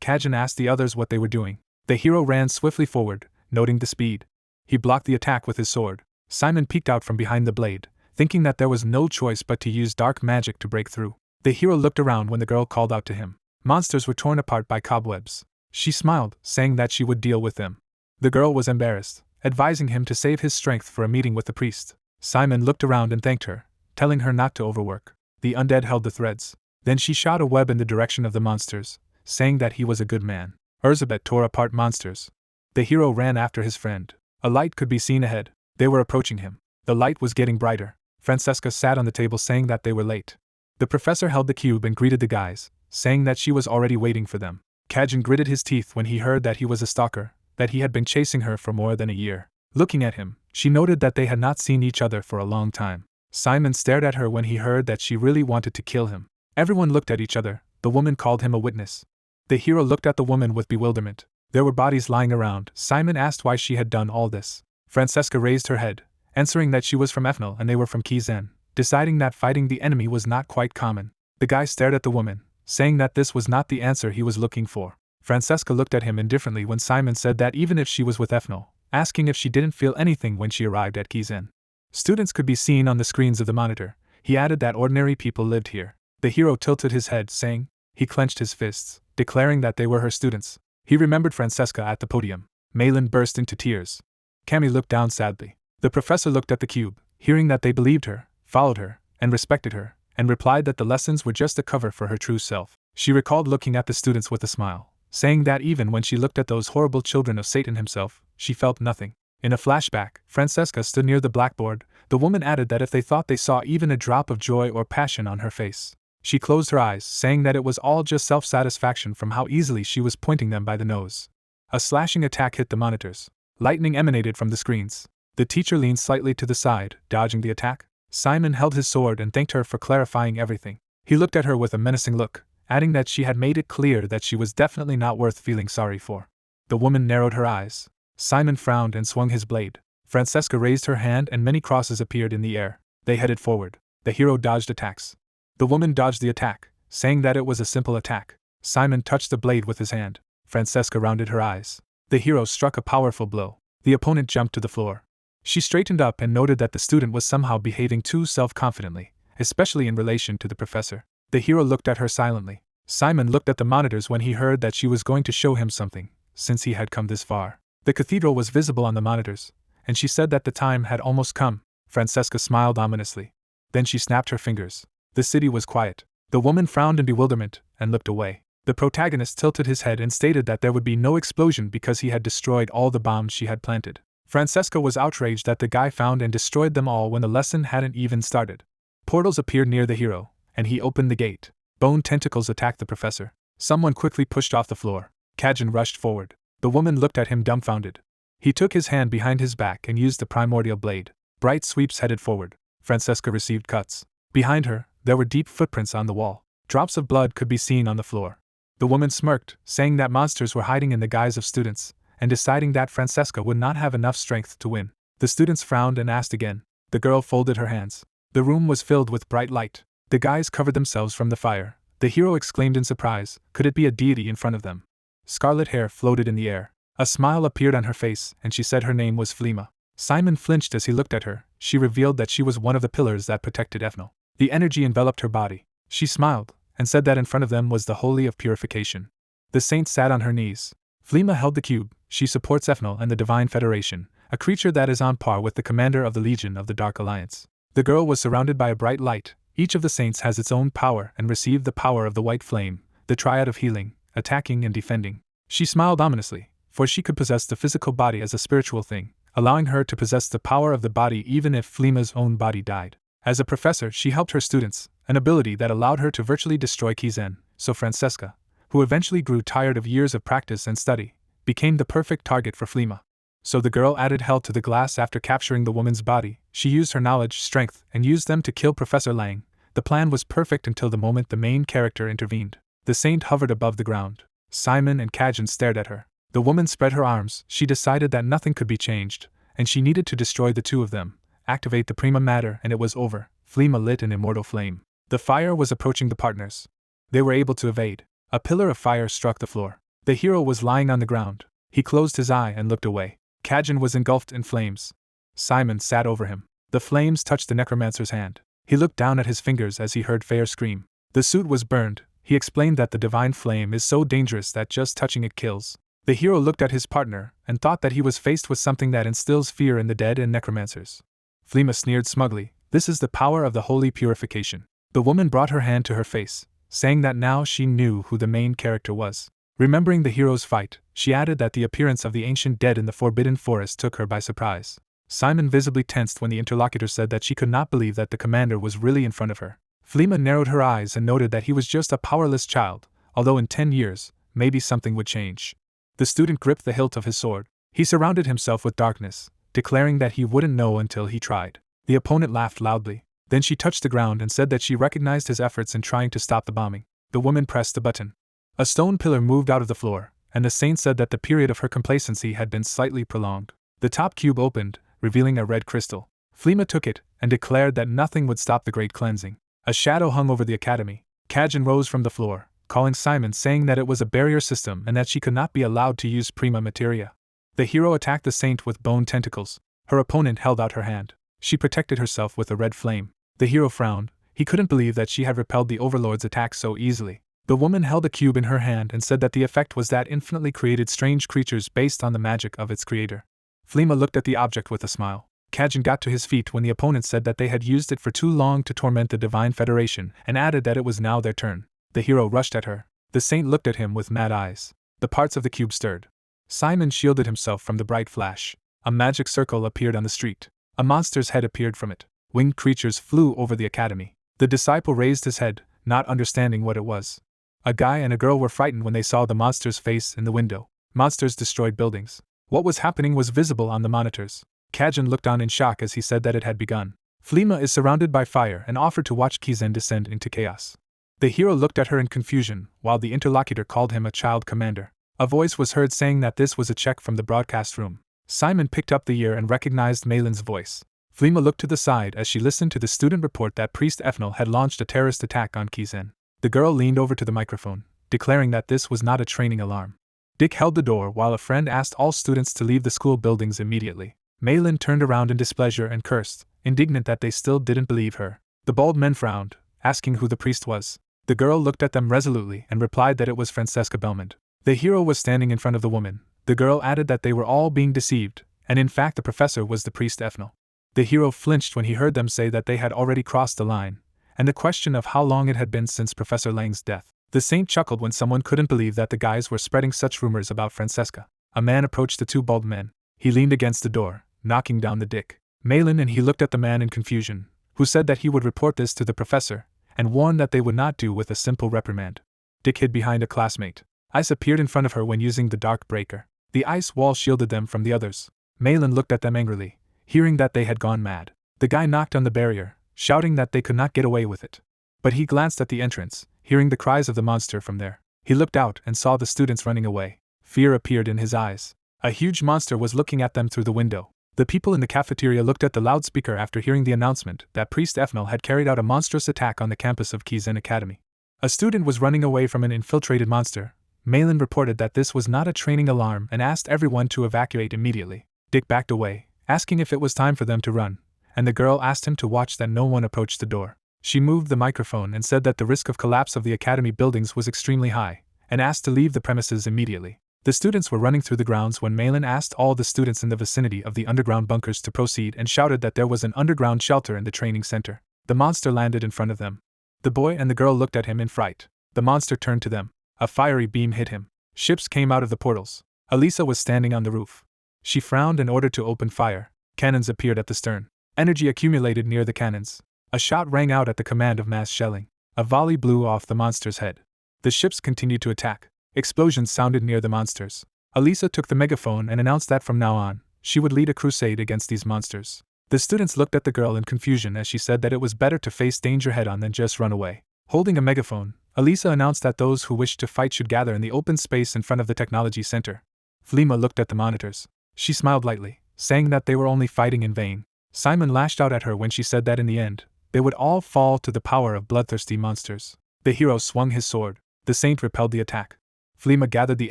Kizen asked the others what they were doing. The hero ran swiftly forward, noting the speed. He blocked the attack with his sword. Simon peeked out from behind the blade, thinking that there was no choice but to use dark magic to break through. The hero looked around when the girl called out to him. Monsters were torn apart by cobwebs. She smiled, saying that she would deal with them. The girl was embarrassed, advising him to save his strength for a meeting with the priest. Simon looked around and thanked her, telling her not to overwork. The undead held the threads. Then she shot a web in the direction of the monsters, saying that he was a good man. Elizabeth tore apart monsters. The hero ran after his friend. A light could be seen ahead. They were approaching him. The light was getting brighter. Francesca sat on the table saying that they were late. The professor held the cube and greeted the guys, saying that she was already waiting for them. Kizen gritted his teeth when he heard that he was a stalker, that he had been chasing her for more than a year. Looking at him, she noted that they had not seen each other for a long time. Simon stared at her when he heard that she really wanted to kill him. Everyone looked at each other. The woman called him a witness. The hero looked at the woman with bewilderment. There were bodies lying around. Simon asked why she had done all this. Francesca raised her head, answering that she was from Ethnal and they were from Kizen, deciding that fighting the enemy was not quite common. The guy stared at the woman, saying that this was not the answer he was looking for. Francesca looked at him indifferently when Simon said that even if she was with Ethnal, asking if she didn't feel anything when she arrived at Kizen. Students could be seen on the screens of the monitor. He added that ordinary people lived here. The hero tilted his head, saying, he clenched his fists, declaring that they were her students. He remembered Francesca at the podium. Malin burst into tears. Cammy looked down sadly. The professor looked at the cube, hearing that they believed her, followed her, and respected her, and replied that the lessons were just a cover for her true self. She recalled looking at the students with a smile, saying that even when she looked at those horrible children of Satan himself, she felt nothing. In a flashback, Francesca stood near the blackboard. The woman added that if they thought they saw even a drop of joy or passion on her face, she closed her eyes, saying that it was all just self-satisfaction from how easily she was pointing them by the nose. A slashing attack hit the monitors. Lightning emanated from the screens. The teacher leaned slightly to the side, dodging the attack. Simon held his sword and thanked her for clarifying everything. He looked at her with a menacing look, adding that she had made it clear that she was definitely not worth feeling sorry for. The woman narrowed her eyes. Simon frowned and swung his blade. Francesca raised her hand and many crosses appeared in the air. They headed forward. The hero dodged attacks. The woman dodged the attack, saying that it was a simple attack. Simon touched the blade with his hand. Francesca rounded her eyes. The hero struck a powerful blow. The opponent jumped to the floor. She straightened up and noted that the student was somehow behaving too self-confidently, especially in relation to the professor. The hero looked at her silently. Simon looked at the monitors when he heard that she was going to show him something, since he had come this far. The cathedral was visible on the monitors, and she said that the time had almost come. Francesca smiled ominously. Then she snapped her fingers. The city was quiet. The woman frowned in bewilderment and looked away. The protagonist tilted his head and stated that there would be no explosion because he had destroyed all the bombs she had planted. Francesca was outraged that the guy found and destroyed them all when the lesson hadn't even started. Portals appeared near the hero, and he opened the gate. Bone tentacles attacked the professor. Someone quickly pushed off the floor. Kizen rushed forward. The woman looked at him dumbfounded. He took his hand behind his back and used the primordial blade. Bright sweeps headed forward. Francesca received cuts. Behind her, there were deep footprints on the wall. Drops of blood could be seen on the floor. The woman smirked, saying that monsters were hiding in the guise of students, and deciding that Francesca would not have enough strength to win. The students frowned and asked again. The girl folded her hands. The room was filled with bright light. The guys covered themselves from the fire. The hero exclaimed in surprise, could it be a deity in front of them? Scarlet hair floated in the air. A smile appeared on her face, and she said her name was Flema. Simon flinched as he looked at her. She revealed that she was one of the pillars that protected Ethnal. The energy enveloped her body. She smiled, and said that in front of them was the Holy of Purification. The saint sat on her knees. Flema held the cube. She supports Ethnal and the Divine Federation, a creature that is on par with the commander of the Legion of the Dark Alliance. The girl was surrounded by a bright light. Each of the saints has its own power and received the power of the white flame, the triad of healing, attacking and defending. She smiled ominously, for she could possess the physical body as a spiritual thing, allowing her to possess the power of the body even if Flema's own body died. As a professor, she helped her students, an ability that allowed her to virtually destroy Kizen, so Francesca, who eventually grew tired of years of practice and study, became the perfect target for Flema. So the girl added hell to the glass after capturing the woman's body. She used her knowledge, strength, and used them to kill Professor Lang. The plan was perfect until the moment the main character intervened. The saint hovered above the ground. Simon and Kizen stared at her. The woman spread her arms. She decided that nothing could be changed, and she needed to destroy the two of them, activate the prima matter, and it was over. Flema lit an immortal flame. The fire was approaching the partners. They were able to evade. A pillar of fire struck the floor. The hero was lying on the ground. He closed his eye and looked away. Kizen was engulfed in flames. Simon sat over him. The flames touched the Necromancer's hand. He looked down at his fingers as he heard Fair scream. The suit was burned. He explained that the divine flame is so dangerous that just touching it kills. The hero looked at his partner and thought that he was faced with something that instills fear in the dead and necromancers. Flema sneered smugly. This is the power of the holy purification. The woman brought her hand to her face, saying that now she knew who the main character was. Remembering the hero's fight, she added that the appearance of the ancient dead in the Forbidden Forest took her by surprise. Simon visibly tensed when the interlocutor said that she could not believe that the commander was really in front of her. Flema narrowed her eyes and noted that he was just a powerless child, although in 10 years, maybe something would change. The student gripped the hilt of his sword. He surrounded himself with darkness, declaring that he wouldn't know until he tried. The opponent laughed loudly. Then she touched the ground and said that she recognized his efforts in trying to stop the bombing. The woman pressed the button. A stone pillar moved out of the floor, and the saint said that the period of her complacency had been slightly prolonged. The top cube opened, revealing a red crystal. Flema took it and declared that nothing would stop the great cleansing. A shadow hung over the academy. Kizen rose from the floor, calling Simon, saying that it was a barrier system and that she could not be allowed to use prima materia. The hero attacked the saint with bone tentacles. Her opponent held out her hand. She protected herself with a red flame. The hero frowned. He couldn't believe that she had repelled the Overlord's attack so easily. The woman held a cube in her hand and said that the effect was that infinitely created strange creatures based on the magic of its creator. Flema looked at the object with a smile. Kizen got to his feet when the opponent said that they had used it for too long to torment the Divine Federation, and added that it was now their turn. The hero rushed at her. The saint looked at him with mad eyes. The parts of the cube stirred. Simon shielded himself from the bright flash. A magic circle appeared on the street. A monster's head appeared from it. Winged creatures flew over the academy. The disciple raised his head, not understanding what it was. A guy and a girl were frightened when they saw the monster's face in the window. Monsters destroyed buildings. What was happening was visible on the monitors. Kizen looked on in shock as he said that it had begun. Flema is surrounded by fire and offered to watch Kizen descend into chaos. The hero looked at her in confusion, while the interlocutor called him a child commander. A voice was heard saying that this was a check from the broadcast room. Simon picked up the ear and recognized Malin's voice. Flema looked to the side as she listened to the student report that Priest Ethnal had launched a terrorist attack on Kizen. The girl leaned over to the microphone, declaring that this was not a training alarm. Dick held the door while a friend asked all students to leave the school buildings immediately. Malin turned around in displeasure and cursed, indignant that they still didn't believe her. The bald men frowned, asking who the priest was. The girl looked at them resolutely and replied that it was Francesca Belmont. The hero was standing in front of the woman. The girl added that they were all being deceived, and in fact the professor was the priest Ethnal. The hero flinched when he heard them say that they had already crossed the line, and the question of how long it had been since Professor Lang's death. The saint chuckled when someone couldn't believe that the guys were spreading such rumors about Francesca. A man approached the two bald men. He leaned against the door, knocking down the dick. Malin and he looked at the man in confusion, who said that he would report this to the professor, and warned that they would not do with a simple reprimand. Dick hid behind a classmate. Ice appeared in front of her when using the dark breaker. The ice wall shielded them from the others. Malin looked at them angrily, hearing that they had gone mad. The guy knocked on the barrier, shouting that they could not get away with it. But he glanced at the entrance, hearing the cries of the monster from there. He looked out and saw the students running away. Fear appeared in his eyes. A huge monster was looking at them through the window. The people in the cafeteria looked at the loudspeaker after hearing the announcement that Priest Ethnal had carried out a monstrous attack on the campus of Kizen Academy. A student was running away from an infiltrated monster, Malin reported that this was not a training alarm and asked everyone to evacuate immediately. Dick backed away, asking if it was time for them to run, and the girl asked him to watch that no one approached the door. She moved the microphone and said that the risk of collapse of the academy buildings was extremely high, and asked to leave the premises immediately. The students were running through the grounds when Malin asked all the students in the vicinity of the underground bunkers to proceed and shouted that there was an underground shelter in the training center. The monster landed in front of them. The boy and the girl looked at him in fright. The monster turned to them. A fiery beam hit him. Ships came out of the portals. Elisa was standing on the roof. She frowned and ordered to open fire. Cannons appeared at the stern. Energy accumulated near the cannons. A shot rang out at the command of mass shelling. A volley blew off the monster's head. The ships continued to attack. Explosions sounded near the monsters. Elisa took the megaphone and announced that from now on, she would lead a crusade against these monsters. The students looked at the girl in confusion as she said that it was better to face danger head-on than just run away. Holding a megaphone, Elisa announced that those who wished to fight should gather in the open space in front of the technology center. Flema looked at the monitors. She smiled lightly, saying that they were only fighting in vain. Simon lashed out at her when she said that in the end, they would all fall to the power of bloodthirsty monsters. The hero swung his sword. The saint repelled the attack. Flema gathered the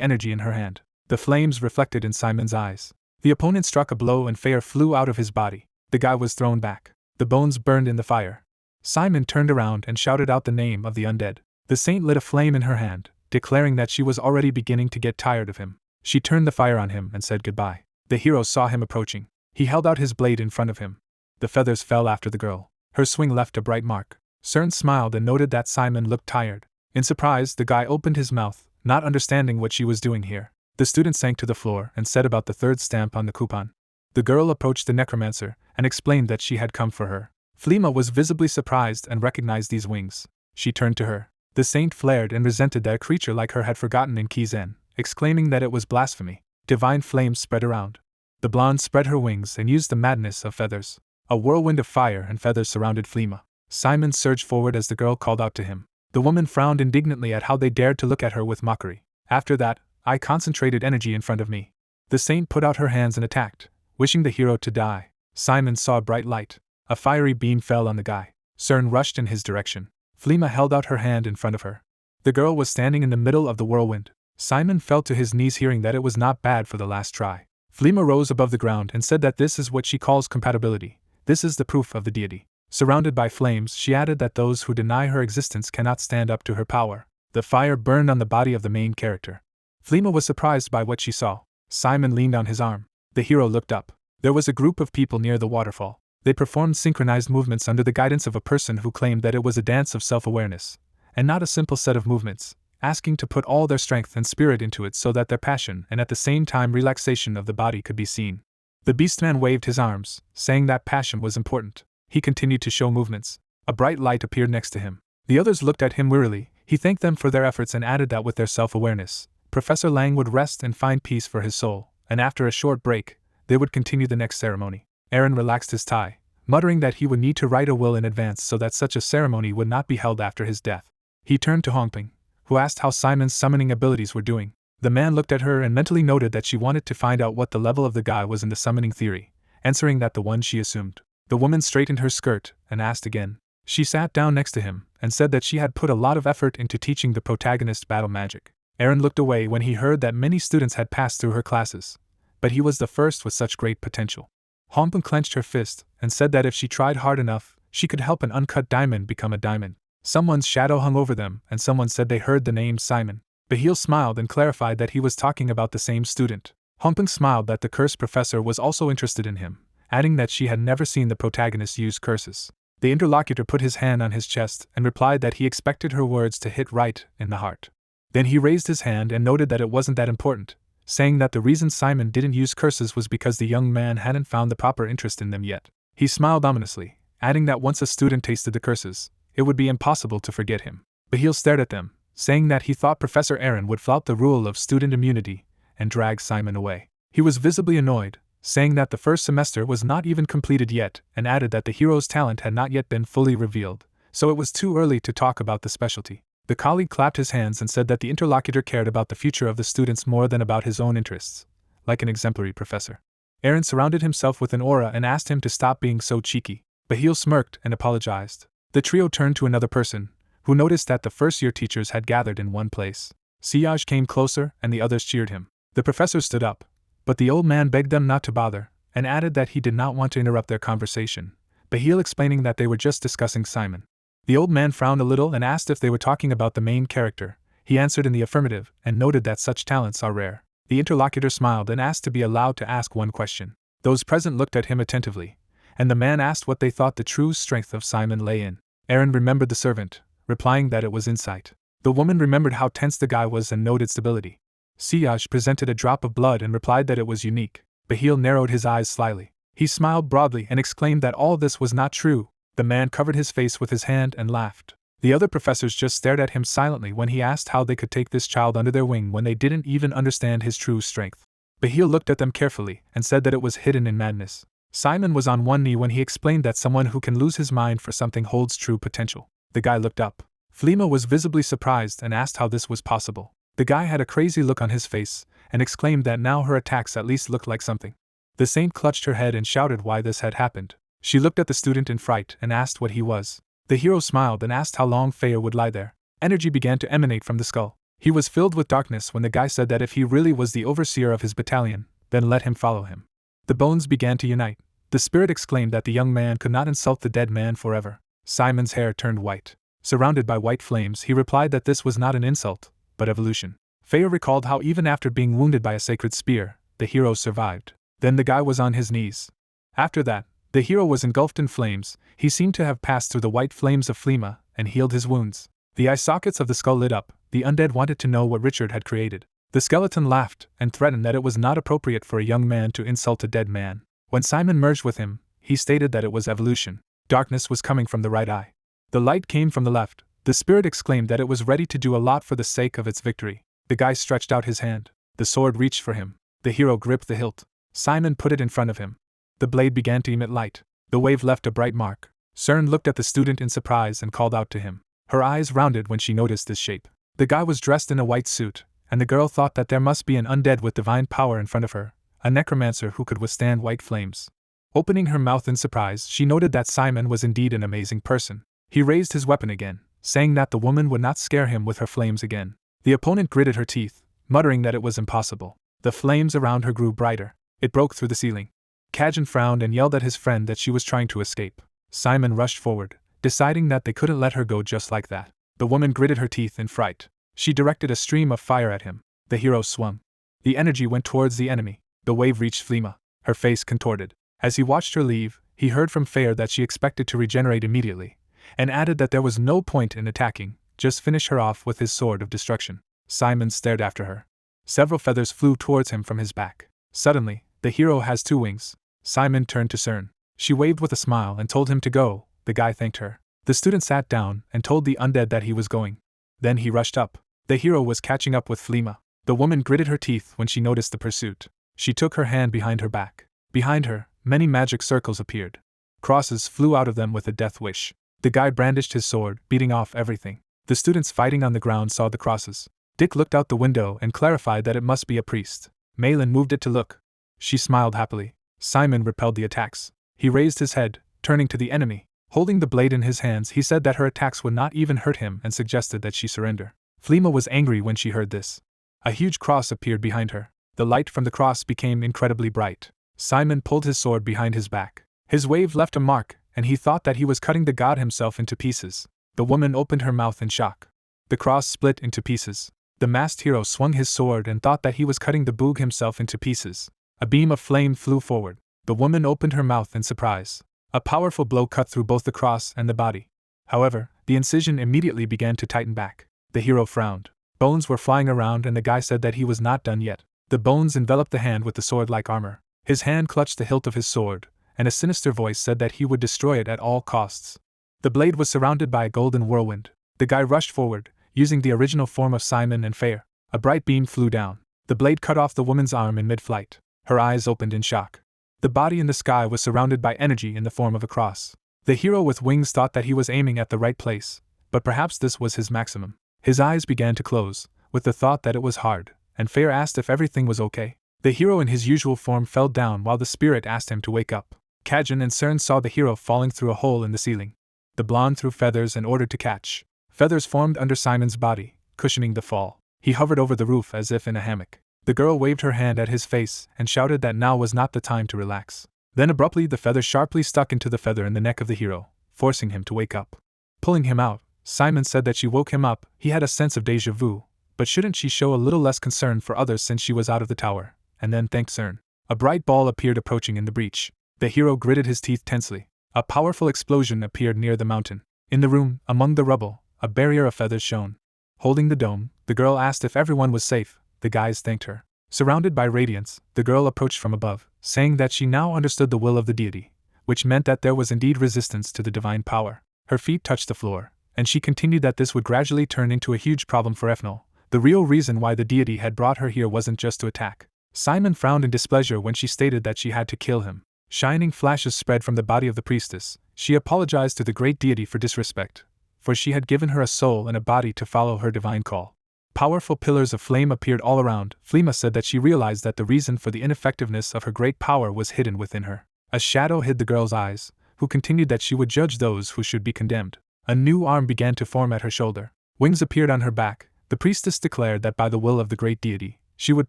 energy in her hand. The flames reflected in Simon's eyes. The opponent struck a blow and fire flew out of his body. The guy was thrown back. The bones burned in the fire. Simon turned around and shouted out the name of the undead. The saint lit a flame in her hand, declaring that she was already beginning to get tired of him. She turned the fire on him and said goodbye. The hero saw him approaching. He held out his blade in front of him. The feathers fell after the girl. Her swing left a bright mark. Cern smiled and noted that Simon looked tired. In surprise, the guy opened his mouth, not understanding what she was doing here. The student sank to the floor and said about the third stamp on the coupon. The girl approached the Necromancer and explained that she had come for her. Flema was visibly surprised and recognized these wings. She turned to her. The saint flared and resented that a creature like her had forgotten in Kizen, exclaiming that it was blasphemy. Divine flames spread around. The blonde spread her wings and used the madness of feathers. A whirlwind of fire and feathers surrounded Flema. Simon surged forward as the girl called out to him. The woman frowned indignantly at how they dared to look at her with mockery. After that, I concentrated energy in front of me. The saint put out her hands and attacked, wishing the hero to die. Simon saw a bright light. A fiery beam fell on the guy. Cern rushed in his direction. Flema held out her hand in front of her. The girl was standing in the middle of the whirlwind. Simon fell to his knees hearing that it was not bad for the last try. Flema rose above the ground and said that this is what she calls compatibility. This is the proof of the deity. Surrounded by flames, she added that those who deny her existence cannot stand up to her power. The fire burned on the body of the main character. Flema was surprised by what she saw. Simon leaned on his arm. The hero looked up. There was a group of people near the waterfall. They performed synchronized movements under the guidance of a person who claimed that it was a dance of self-awareness, and not a simple set of movements, asking to put all their strength and spirit into it so that their passion and at the same time relaxation of the body could be seen. The beastman waved his arms, saying that passion was important. He continued to show movements. A bright light appeared next to him. The others looked at him wearily. He thanked them for their efforts and added that with their self-awareness, Professor Lang would rest and find peace for his soul, and after a short break, they would continue the next ceremony. Aaron relaxed his tie, muttering that he would need to write a will in advance so that such a ceremony would not be held after his death. He turned to Hongping, who asked how Simon's summoning abilities were doing. The man looked at her and mentally noted that she wanted to find out what the level of the guy was in the summoning theory, answering that the one she assumed. The woman straightened her skirt and asked again. She sat down next to him and said that she had put a lot of effort into teaching the protagonist battle magic. Aaron looked away when he heard that many students had passed through her classes, but he was the first with such great potential. Hongping clenched her fist and said that if she tried hard enough, she could help an uncut diamond become a diamond. Someone's shadow hung over them and someone said they heard the name Simon. Bahil smiled and clarified that he was talking about the same student. Hongping smiled that the cursed professor was also interested in him, adding that she had never seen the protagonist use curses. The interlocutor put his hand on his chest and replied that he expected her words to hit right in the heart. Then he raised his hand and noted that it wasn't that important, saying that the reason Simon didn't use curses was because the young man hadn't found the proper interest in them yet. He smiled ominously, adding that once a student tasted the curses, it would be impossible to forget him. Bahil stared at them, saying that he thought Professor Aaron would flout the rule of student immunity and drag Simon away. He was visibly annoyed, saying that the first semester was not even completed yet, and added that the hero's talent had not yet been fully revealed, so it was too early to talk about the specialty. The colleague clapped his hands and said that the interlocutor cared about the future of the students more than about his own interests, like an exemplary professor. Aaron surrounded himself with an aura and asked him to stop being so cheeky. Bahil smirked and apologized. The trio turned to another person, who noticed that the first-year teachers had gathered in one place. Siage came closer and the others cheered him. The professor stood up, but the old man begged them not to bother, and added that he did not want to interrupt their conversation, Bahil explaining that they were just discussing Simon. The old man frowned a little and asked if they were talking about the main character. He answered in the affirmative and noted that such talents are rare. The interlocutor smiled and asked to be allowed to ask one question. Those present looked at him attentively, and the man asked what they thought the true strength of Simon lay in. Aaron remembered the servant, replying that it was insight. The woman remembered how tense the guy was and noted stability. Siage presented a drop of blood and replied that it was unique. Bahil narrowed his eyes slyly. He smiled broadly and exclaimed that all this was not true. The man covered his face with his hand and laughed. The other professors just stared at him silently when he asked how they could take this child under their wing when they didn't even understand his true strength. Bahil looked at them carefully and said that it was hidden in madness. Simon was on one knee when he explained that someone who can lose his mind for something holds true potential. The guy looked up. Flema was visibly surprised and asked how this was possible. The guy had a crazy look on his face and exclaimed that now her attacks at least looked like something. The saint clutched her head and shouted why this had happened. She looked at the student in fright and asked what he was. The hero smiled and asked how long Feyre would lie there. Energy began to emanate from the skull. He was filled with darkness when the guy said that if he really was the overseer of his battalion, then let him follow him. The bones began to unite. The spirit exclaimed that the young man could not insult the dead man forever. Simon's hair turned white. Surrounded by white flames, he replied that this was not an insult, but evolution. Feyre recalled how even after being wounded by a sacred spear, the hero survived. Then the guy was on his knees. After that, the hero was engulfed in flames. He seemed to have passed through the white flames of Flema and healed his wounds. The eye sockets of the skull lit up. The undead wanted to know what Richard had created. The skeleton laughed and threatened that it was not appropriate for a young man to insult a dead man. When Simon merged with him, he stated that it was evolution. Darkness was coming from the right eye. The light came from the left. The spirit exclaimed that it was ready to do a lot for the sake of its victory. The guy stretched out his hand. The sword reached for him. The hero gripped the hilt. Simon put it in front of him. The blade began to emit light. The wave left a bright mark. Cern looked at the student in surprise and called out to him. Her eyes rounded when she noticed this shape. The guy was dressed in a white suit, and the girl thought that there must be an undead with divine power in front of her, a necromancer who could withstand white flames. Opening her mouth in surprise, she noted that Simon was indeed an amazing person. He raised his weapon again, saying that the woman would not scare him with her flames again. The opponent gritted her teeth, muttering that it was impossible. The flames around her grew brighter. It broke through the ceiling. Kizen frowned and yelled at his friend that she was trying to escape. Simon rushed forward, deciding that they couldn't let her go just like that. The woman gritted her teeth in fright. She directed a stream of fire at him. The hero swung. The energy went towards the enemy. The wave reached Flema. Her face contorted. As he watched her leave, he heard from Feyre that she expected to regenerate immediately, and added that there was no point in attacking, just finish her off with his sword of destruction. Simon stared after her. Several feathers flew towards him from his back. Suddenly, the hero has 2 wings. Simon turned to Cern. She waved with a smile and told him to go. The guy thanked her. The student sat down and told the undead that he was going. Then he rushed up. The hero was catching up with Flema. The woman gritted her teeth when she noticed the pursuit. She took her hand behind her back. Behind her, many magic circles appeared. Crosses flew out of them with a death wish. The guy brandished his sword, beating off everything. The students fighting on the ground saw the crosses. Dick looked out the window and clarified that it must be a priest. Malin moved it to look. She smiled happily. Simon repelled the attacks. He raised his head, turning to the enemy. Holding the blade in his hands, he said that her attacks would not even hurt him and suggested that she surrender. Flema was angry when she heard this. A huge cross appeared behind her. The light from the cross became incredibly bright. Simon pulled his sword behind his back. His wave left a mark, and he thought that he was cutting the god himself into pieces. The woman opened her mouth in shock. The cross split into pieces. The masked hero swung his sword and thought that he was cutting the boog himself into pieces. A beam of flame flew forward. The woman opened her mouth in surprise. A powerful blow cut through both the cross and the body. However, the incision immediately began to tighten back. The hero frowned. Bones were flying around and the guy said that he was not done yet. The bones enveloped the hand with the sword like armor. His hand clutched the hilt of his sword, and a sinister voice said that he would destroy it at all costs. The blade was surrounded by a golden whirlwind. The guy rushed forward, using the original form of Simon and Feyre. A bright beam flew down. The blade cut off the woman's arm in mid-flight. Her eyes opened in shock. The body in the sky was surrounded by energy in the form of a cross. The hero with wings thought that he was aiming at the right place, but perhaps this was his maximum. His eyes began to close, with the thought that it was hard, and Feyre asked if everything was okay. The hero in his usual form fell down while the spirit asked him to wake up. Kizen and Cern saw the hero falling through a hole in the ceiling. The blonde threw feathers and ordered to catch. Feathers formed under Simon's body, cushioning the fall. He hovered over the roof as if in a hammock. The girl waved her hand at his face and shouted that now was not the time to relax. Then abruptly the feather sharply stuck into the feather in the neck of the hero, forcing him to wake up. Pulling him out, Simon said that she woke him up. He had a sense of déjà vu, but shouldn't she show a little less concern for others since she was out of the tower, and then thanked CERN. A bright ball appeared approaching in the breach. The hero gritted his teeth tensely. A powerful explosion appeared near the mountain. In the room, among the rubble, a barrier of feathers shone. Holding the dome, the girl asked if everyone was safe. The guys thanked her. Surrounded by radiance, the girl approached from above, saying that she now understood the will of the deity, which meant that there was indeed resistance to the divine power. Her feet touched the floor, and she continued that this would gradually turn into a huge problem for Ethnol. The real reason why the deity had brought her here wasn't just to attack. Simon frowned in displeasure when she stated that she had to kill him. Shining flashes spread from the body of the priestess. She apologized to the great deity for disrespect, for she had given her a soul and a body to follow her divine call. Powerful pillars of flame appeared all around. Flema said that she realized that the reason for the ineffectiveness of her great power was hidden within her. A shadow hid the girl's eyes, who continued that she would judge those who should be condemned. A new arm began to form at her shoulder. Wings appeared on her back. The priestess declared that by the will of the great deity, she would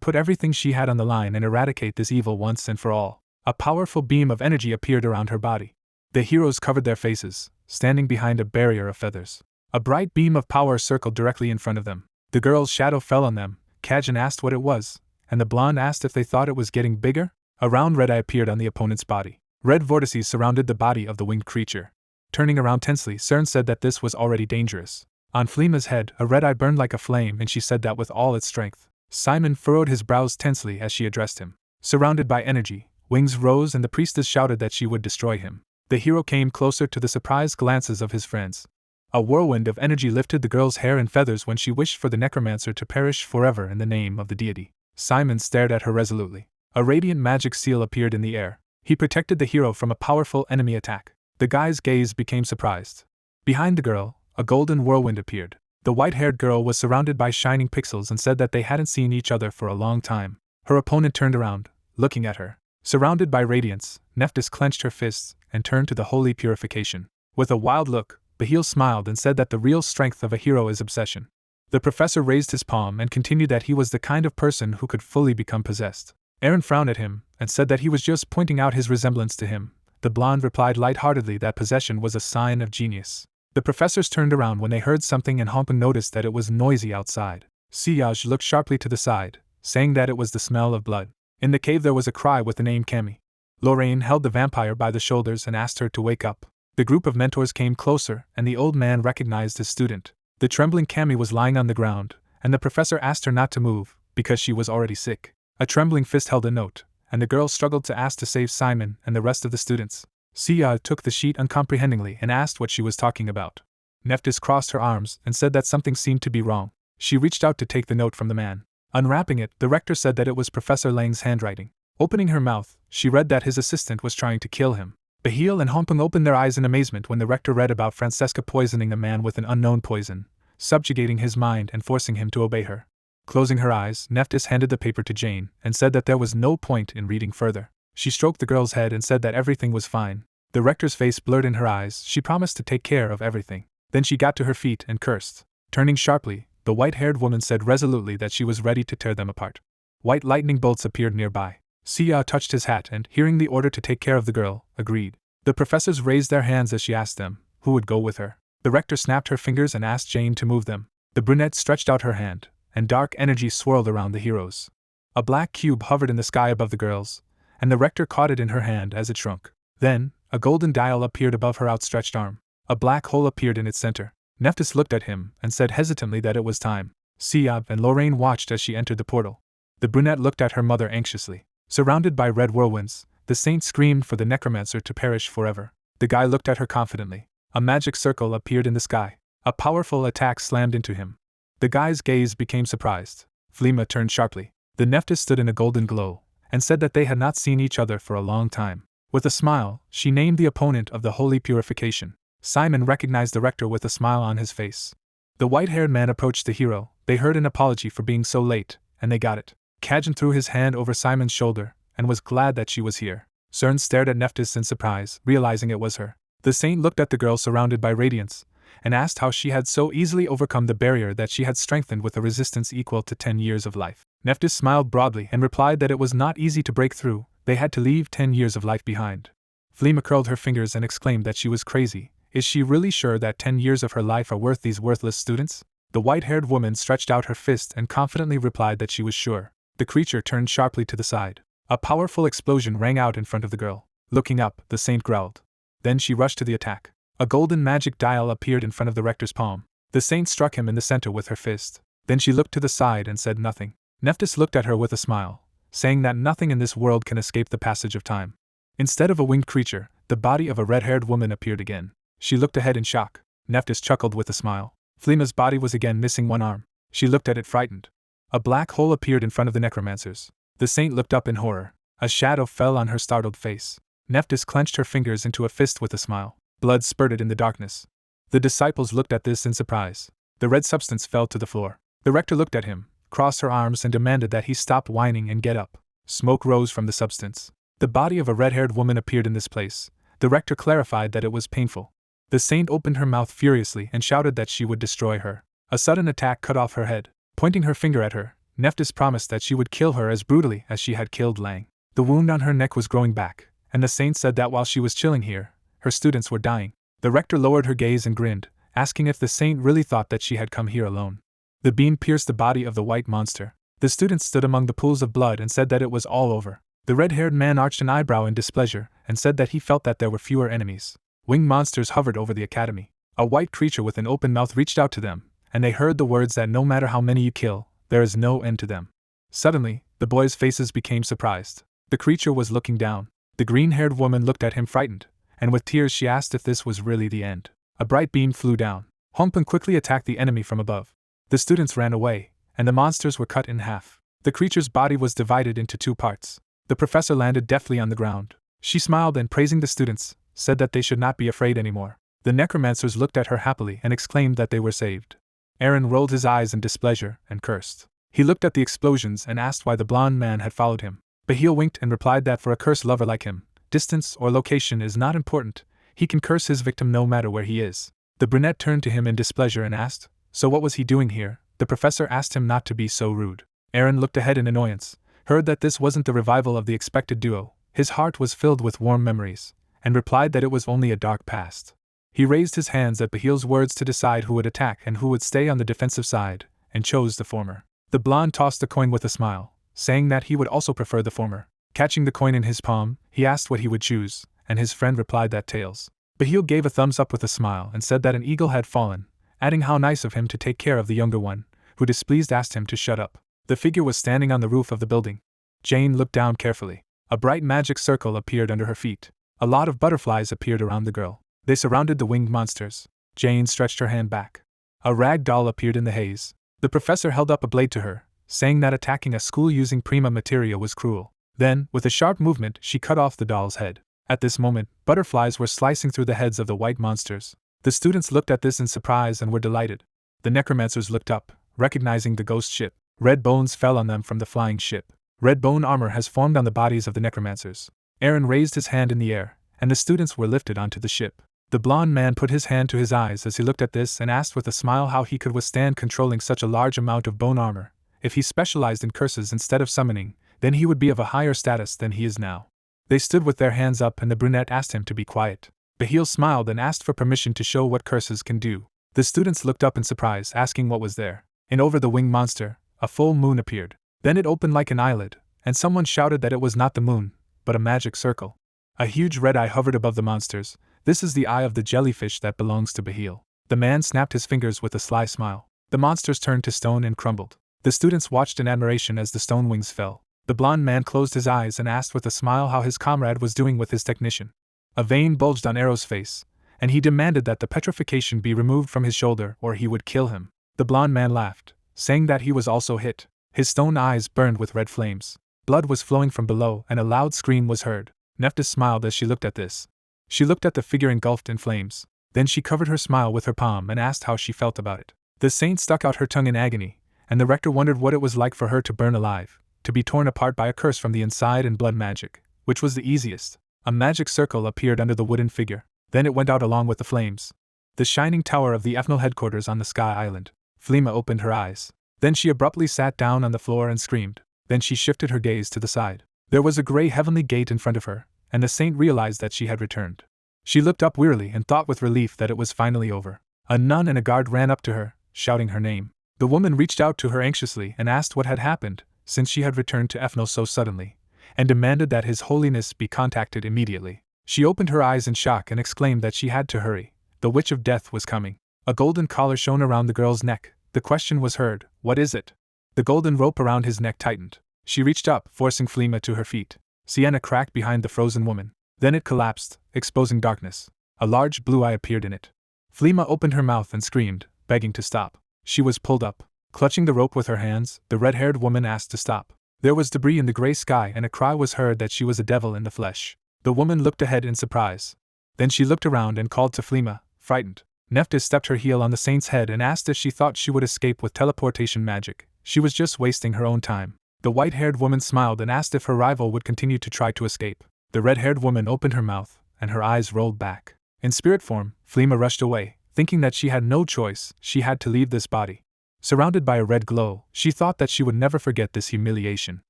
put everything she had on the line and eradicate this evil once and for all. A powerful beam of energy appeared around her body. The heroes covered their faces, standing behind a barrier of feathers. A bright beam of power circled directly in front of them. The girl's shadow fell on them. Kizen asked what it was, and the blonde asked if they thought it was getting bigger. A round red eye appeared on the opponent's body. Red vortices surrounded the body of the winged creature. Turning around tensely, CERN said that this was already dangerous. On Flema's head, a red eye burned like a flame, and she said that with all its strength. Simon furrowed his brows tensely as she addressed him. Surrounded by energy, wings rose and the priestess shouted that she would destroy him. The hero came closer to the surprised glances of his friends. A whirlwind of energy lifted the girl's hair and feathers when she wished for the Necromancer to perish forever in the name of the deity. Simon stared at her resolutely. A radiant magic seal appeared in the air. He protected the hero from a powerful enemy attack. The guy's gaze became surprised. Behind the girl, a golden whirlwind appeared. The white-haired girl was surrounded by shining pixels and said that they hadn't seen each other for a long time. Her opponent turned around, looking at her. Surrounded by radiance, Neptus clenched her fists and turned to the holy purification. With a wild look, Bahil smiled and said that the real strength of a hero is obsession. The professor raised his palm and continued that he was the kind of person who could fully become possessed. Aaron frowned at him and said that he was just pointing out his resemblance to him. The blonde replied lightheartedly that possession was a sign of genius. The professors turned around when they heard something and Honpin noticed that it was noisy outside. Siyaj looked sharply to the side, saying that it was the smell of blood. In the cave there was a cry with the name Kami. Lorraine held the vampire by the shoulders and asked her to wake up. The group of mentors came closer and the old man recognized his student. The trembling Kami was lying on the ground, and the professor asked her not to move, because she was already sick. A trembling fist held a note, and the girl struggled to ask to save Simon and the rest of the students. Sia took the sheet uncomprehendingly and asked what she was talking about. Neptus crossed her arms and said that something seemed to be wrong. She reached out to take the note from the man. Unwrapping it, the rector said that it was Professor Lang's handwriting. Opening her mouth, she read that his assistant was trying to kill him. Bahil and Honpung opened their eyes in amazement when the rector read about Francesca poisoning a man with an unknown poison, subjugating his mind and forcing him to obey her. Closing her eyes, Neptus handed the paper to Jane and said that there was no point in reading further. She stroked the girl's head and said that everything was fine. The rector's face blurred in her eyes. She promised to take care of everything. Then she got to her feet and cursed. Turning sharply, the white-haired woman said resolutely that she was ready to tear them apart. White lightning bolts appeared nearby. Sia touched his hat and, hearing the order to take care of the girl, agreed. The professors raised their hands as she asked them who would go with her. The rector snapped her fingers and asked Jane to move them. The brunette stretched out her hand, and dark energy swirled around the heroes. A black cube hovered in the sky above the girls, and the rector caught it in her hand as it shrunk. Then, a golden dial appeared above her outstretched arm. A black hole appeared in its center. Neptus looked at him and said hesitantly that it was time. Siab and Lorraine watched as she entered the portal. The brunette looked at her mother anxiously. Surrounded by red whirlwinds, the saint screamed for the necromancer to perish forever. The guy looked at her confidently. A magic circle appeared in the sky. A powerful attack slammed into him. The guy's gaze became surprised. Flema turned sharply. The Neptus stood in a golden glow, and said that they had not seen each other for a long time. With a smile, she named the opponent of the holy purification. Simon recognized the rector with a smile on his face. The white-haired man approached the hero. They heard an apology for being so late, and they got it. Kizen threw his hand over Simon's shoulder, and was glad that she was here. CERN stared at Neptus in surprise, realizing it was her. The saint looked at the girl surrounded by radiance, and asked how she had so easily overcome the barrier that she had strengthened with a resistance equal to 10 years of life. Neptus smiled broadly and replied that it was not easy to break through, they had to leave 10 years of life behind. Flema curled her fingers and exclaimed that she was crazy. Is she really sure that 10 years of her life are worth these worthless students? The white-haired woman stretched out her fist and confidently replied that she was sure. The creature turned sharply to the side. A powerful explosion rang out in front of the girl. Looking up, the saint growled. Then she rushed to the attack. A golden magic dial appeared in front of the rector's palm. The saint struck him in the center with her fist. Then she looked to the side and said nothing. Neptus looked at her with a smile, saying that nothing in this world can escape the passage of time. Instead of a winged creature, the body of a red-haired woman appeared again. She looked ahead in shock. Neptus chuckled with a smile. Flema's body was again missing one arm. She looked at it frightened. A black hole appeared in front of the necromancers. The saint looked up in horror. A shadow fell on her startled face. Neptus clenched her fingers into a fist with a smile. Blood spurted in the darkness. The disciples looked at this in surprise. The red substance fell to the floor. The rector looked at him, crossed her arms and demanded that he stop whining and get up. Smoke rose from the substance. The body of a red-haired woman appeared in this place. The rector clarified that it was painful. The saint opened her mouth furiously and shouted that she would destroy her. A sudden attack cut off her head. Pointing her finger at her, Neptus promised that she would kill her as brutally as she had killed Lang. The wound on her neck was growing back, and the saint said that while she was chilling here, her students were dying. The rector lowered her gaze and grinned, asking if the saint really thought that she had come here alone. The beam pierced the body of the white monster. The students stood among the pools of blood and said that it was all over. The red-haired man arched an eyebrow in displeasure and said that he felt that there were fewer enemies. Winged monsters hovered over the academy. A white creature with an open mouth reached out to them, and they heard the words that no matter how many you kill, there is no end to them. Suddenly, the boys' faces became surprised. The creature was looking down. The green-haired woman looked at him frightened, and with tears she asked if this was really the end. A bright beam flew down. Hompen quickly attacked the enemy from above. The students ran away, and the monsters were cut in half. The creature's body was divided into two parts. The professor landed deftly on the ground. She smiled and, praising the students, said that they should not be afraid anymore. The necromancers looked at her happily and exclaimed that they were saved. Aaron rolled his eyes in displeasure and cursed. He looked at the explosions and asked why the blonde man had followed him. Bahil winked and replied that for a cursed lover like him, distance or location is not important. He can curse his victim no matter where he is. The brunette turned to him in displeasure and asked, "So what was he doing here?" The professor asked him not to be so rude. Aaron looked ahead in annoyance, heard that this wasn't the revival of the expected duo. His heart was filled with warm memories, and replied that it was only a dark past. He raised his hands at Bahil's words to decide who would attack and who would stay on the defensive side, and chose the former. The blonde tossed the coin with a smile, saying that he would also prefer the former. Catching the coin in his palm, he asked what he would choose, and his friend replied that tails. Bahil gave a thumbs up with a smile and said that an eagle had fallen, adding how nice of him to take care of the younger one, who displeased asked him to shut up. The figure was standing on the roof of the building. Jane looked down carefully. A bright magic circle appeared under her feet. A lot of butterflies appeared around the girl. They surrounded the winged monsters. Jane stretched her hand back. A rag doll appeared in the haze. The professor held up a blade to her, saying that attacking a school using prima materia was cruel. Then, with a sharp movement, she cut off the doll's head. At this moment, butterflies were slicing through the heads of the white monsters. The students looked at this in surprise and were delighted. The necromancers looked up, recognizing the ghost ship. Red bones fell on them from the flying ship. Red bone armor has formed on the bodies of the necromancers. Aaron raised his hand in the air, and the students were lifted onto the ship. The blond man put his hand to his eyes as he looked at this and asked with a smile how he could withstand controlling such a large amount of bone armor. If he specialized in curses instead of summoning, then he would be of a higher status than he is now. They stood with their hands up and the brunette asked him to be quiet. Bahil smiled and asked for permission to show what curses can do. The students looked up in surprise, asking what was there. And over the winged monster, a full moon appeared. Then it opened like an eyelid, and someone shouted that it was not the moon, but a magic circle. A huge red eye hovered above the monsters. This is the eye of the jellyfish that belongs to Bahil. The man snapped his fingers with a sly smile. The monsters turned to stone and crumbled. The students watched in admiration as the stone wings fell. The blond man closed his eyes and asked with a smile how his comrade was doing with his technician. A vein bulged on Arrow's face, and he demanded that the petrification be removed from his shoulder or he would kill him. The blond man laughed, saying that he was also hit. His stone eyes burned with red flames. Blood was flowing from below and a loud scream was heard. Neptus smiled as she looked at this. She looked at the figure engulfed in flames. Then she covered her smile with her palm and asked how she felt about it. The saint stuck out her tongue in agony, and the rector wondered what it was like for her to burn alive, to be torn apart by a curse from the inside and blood magic, which was the easiest. A magic circle appeared under the wooden figure. Then it went out along with the flames. The shining tower of the Ethnal headquarters on the Sky Island. Fleema opened her eyes. Then she abruptly sat down on the floor and screamed. Then she shifted her gaze to the side. There was a gray heavenly gate in front of her, and the saint realized that she had returned. She looked up wearily and thought with relief that it was finally over. A nun and a guard ran up to her, shouting her name. The woman reached out to her anxiously and asked what had happened, since she had returned to Ethnal so suddenly, and demanded that His Holiness be contacted immediately. She opened her eyes in shock and exclaimed that she had to hurry. The Witch of Death was coming. A golden collar shone around the girl's neck. The question was heard, "What is it?" The golden rope around his neck tightened. She reached up, forcing Fleema to her feet. Sienna cracked behind the frozen woman. Then it collapsed, exposing darkness. A large blue eye appeared in it. Fleema opened her mouth and screamed, begging to stop. She was pulled up. Clutching the rope with her hands, the red-haired woman asked to stop. There was debris in the gray sky and a cry was heard that she was a devil in the flesh. The woman looked ahead in surprise. Then she looked around and called to Fleema, frightened. Neptus stepped her heel on the saint's head and asked if she thought she would escape with teleportation magic. She was just wasting her own time. The white-haired woman smiled and asked if her rival would continue to try to escape. The red-haired woman opened her mouth, and her eyes rolled back. In spirit form, Fleema rushed away, thinking that she had no choice, she had to leave this body. Surrounded by a red glow, she thought that she would never forget this humiliation.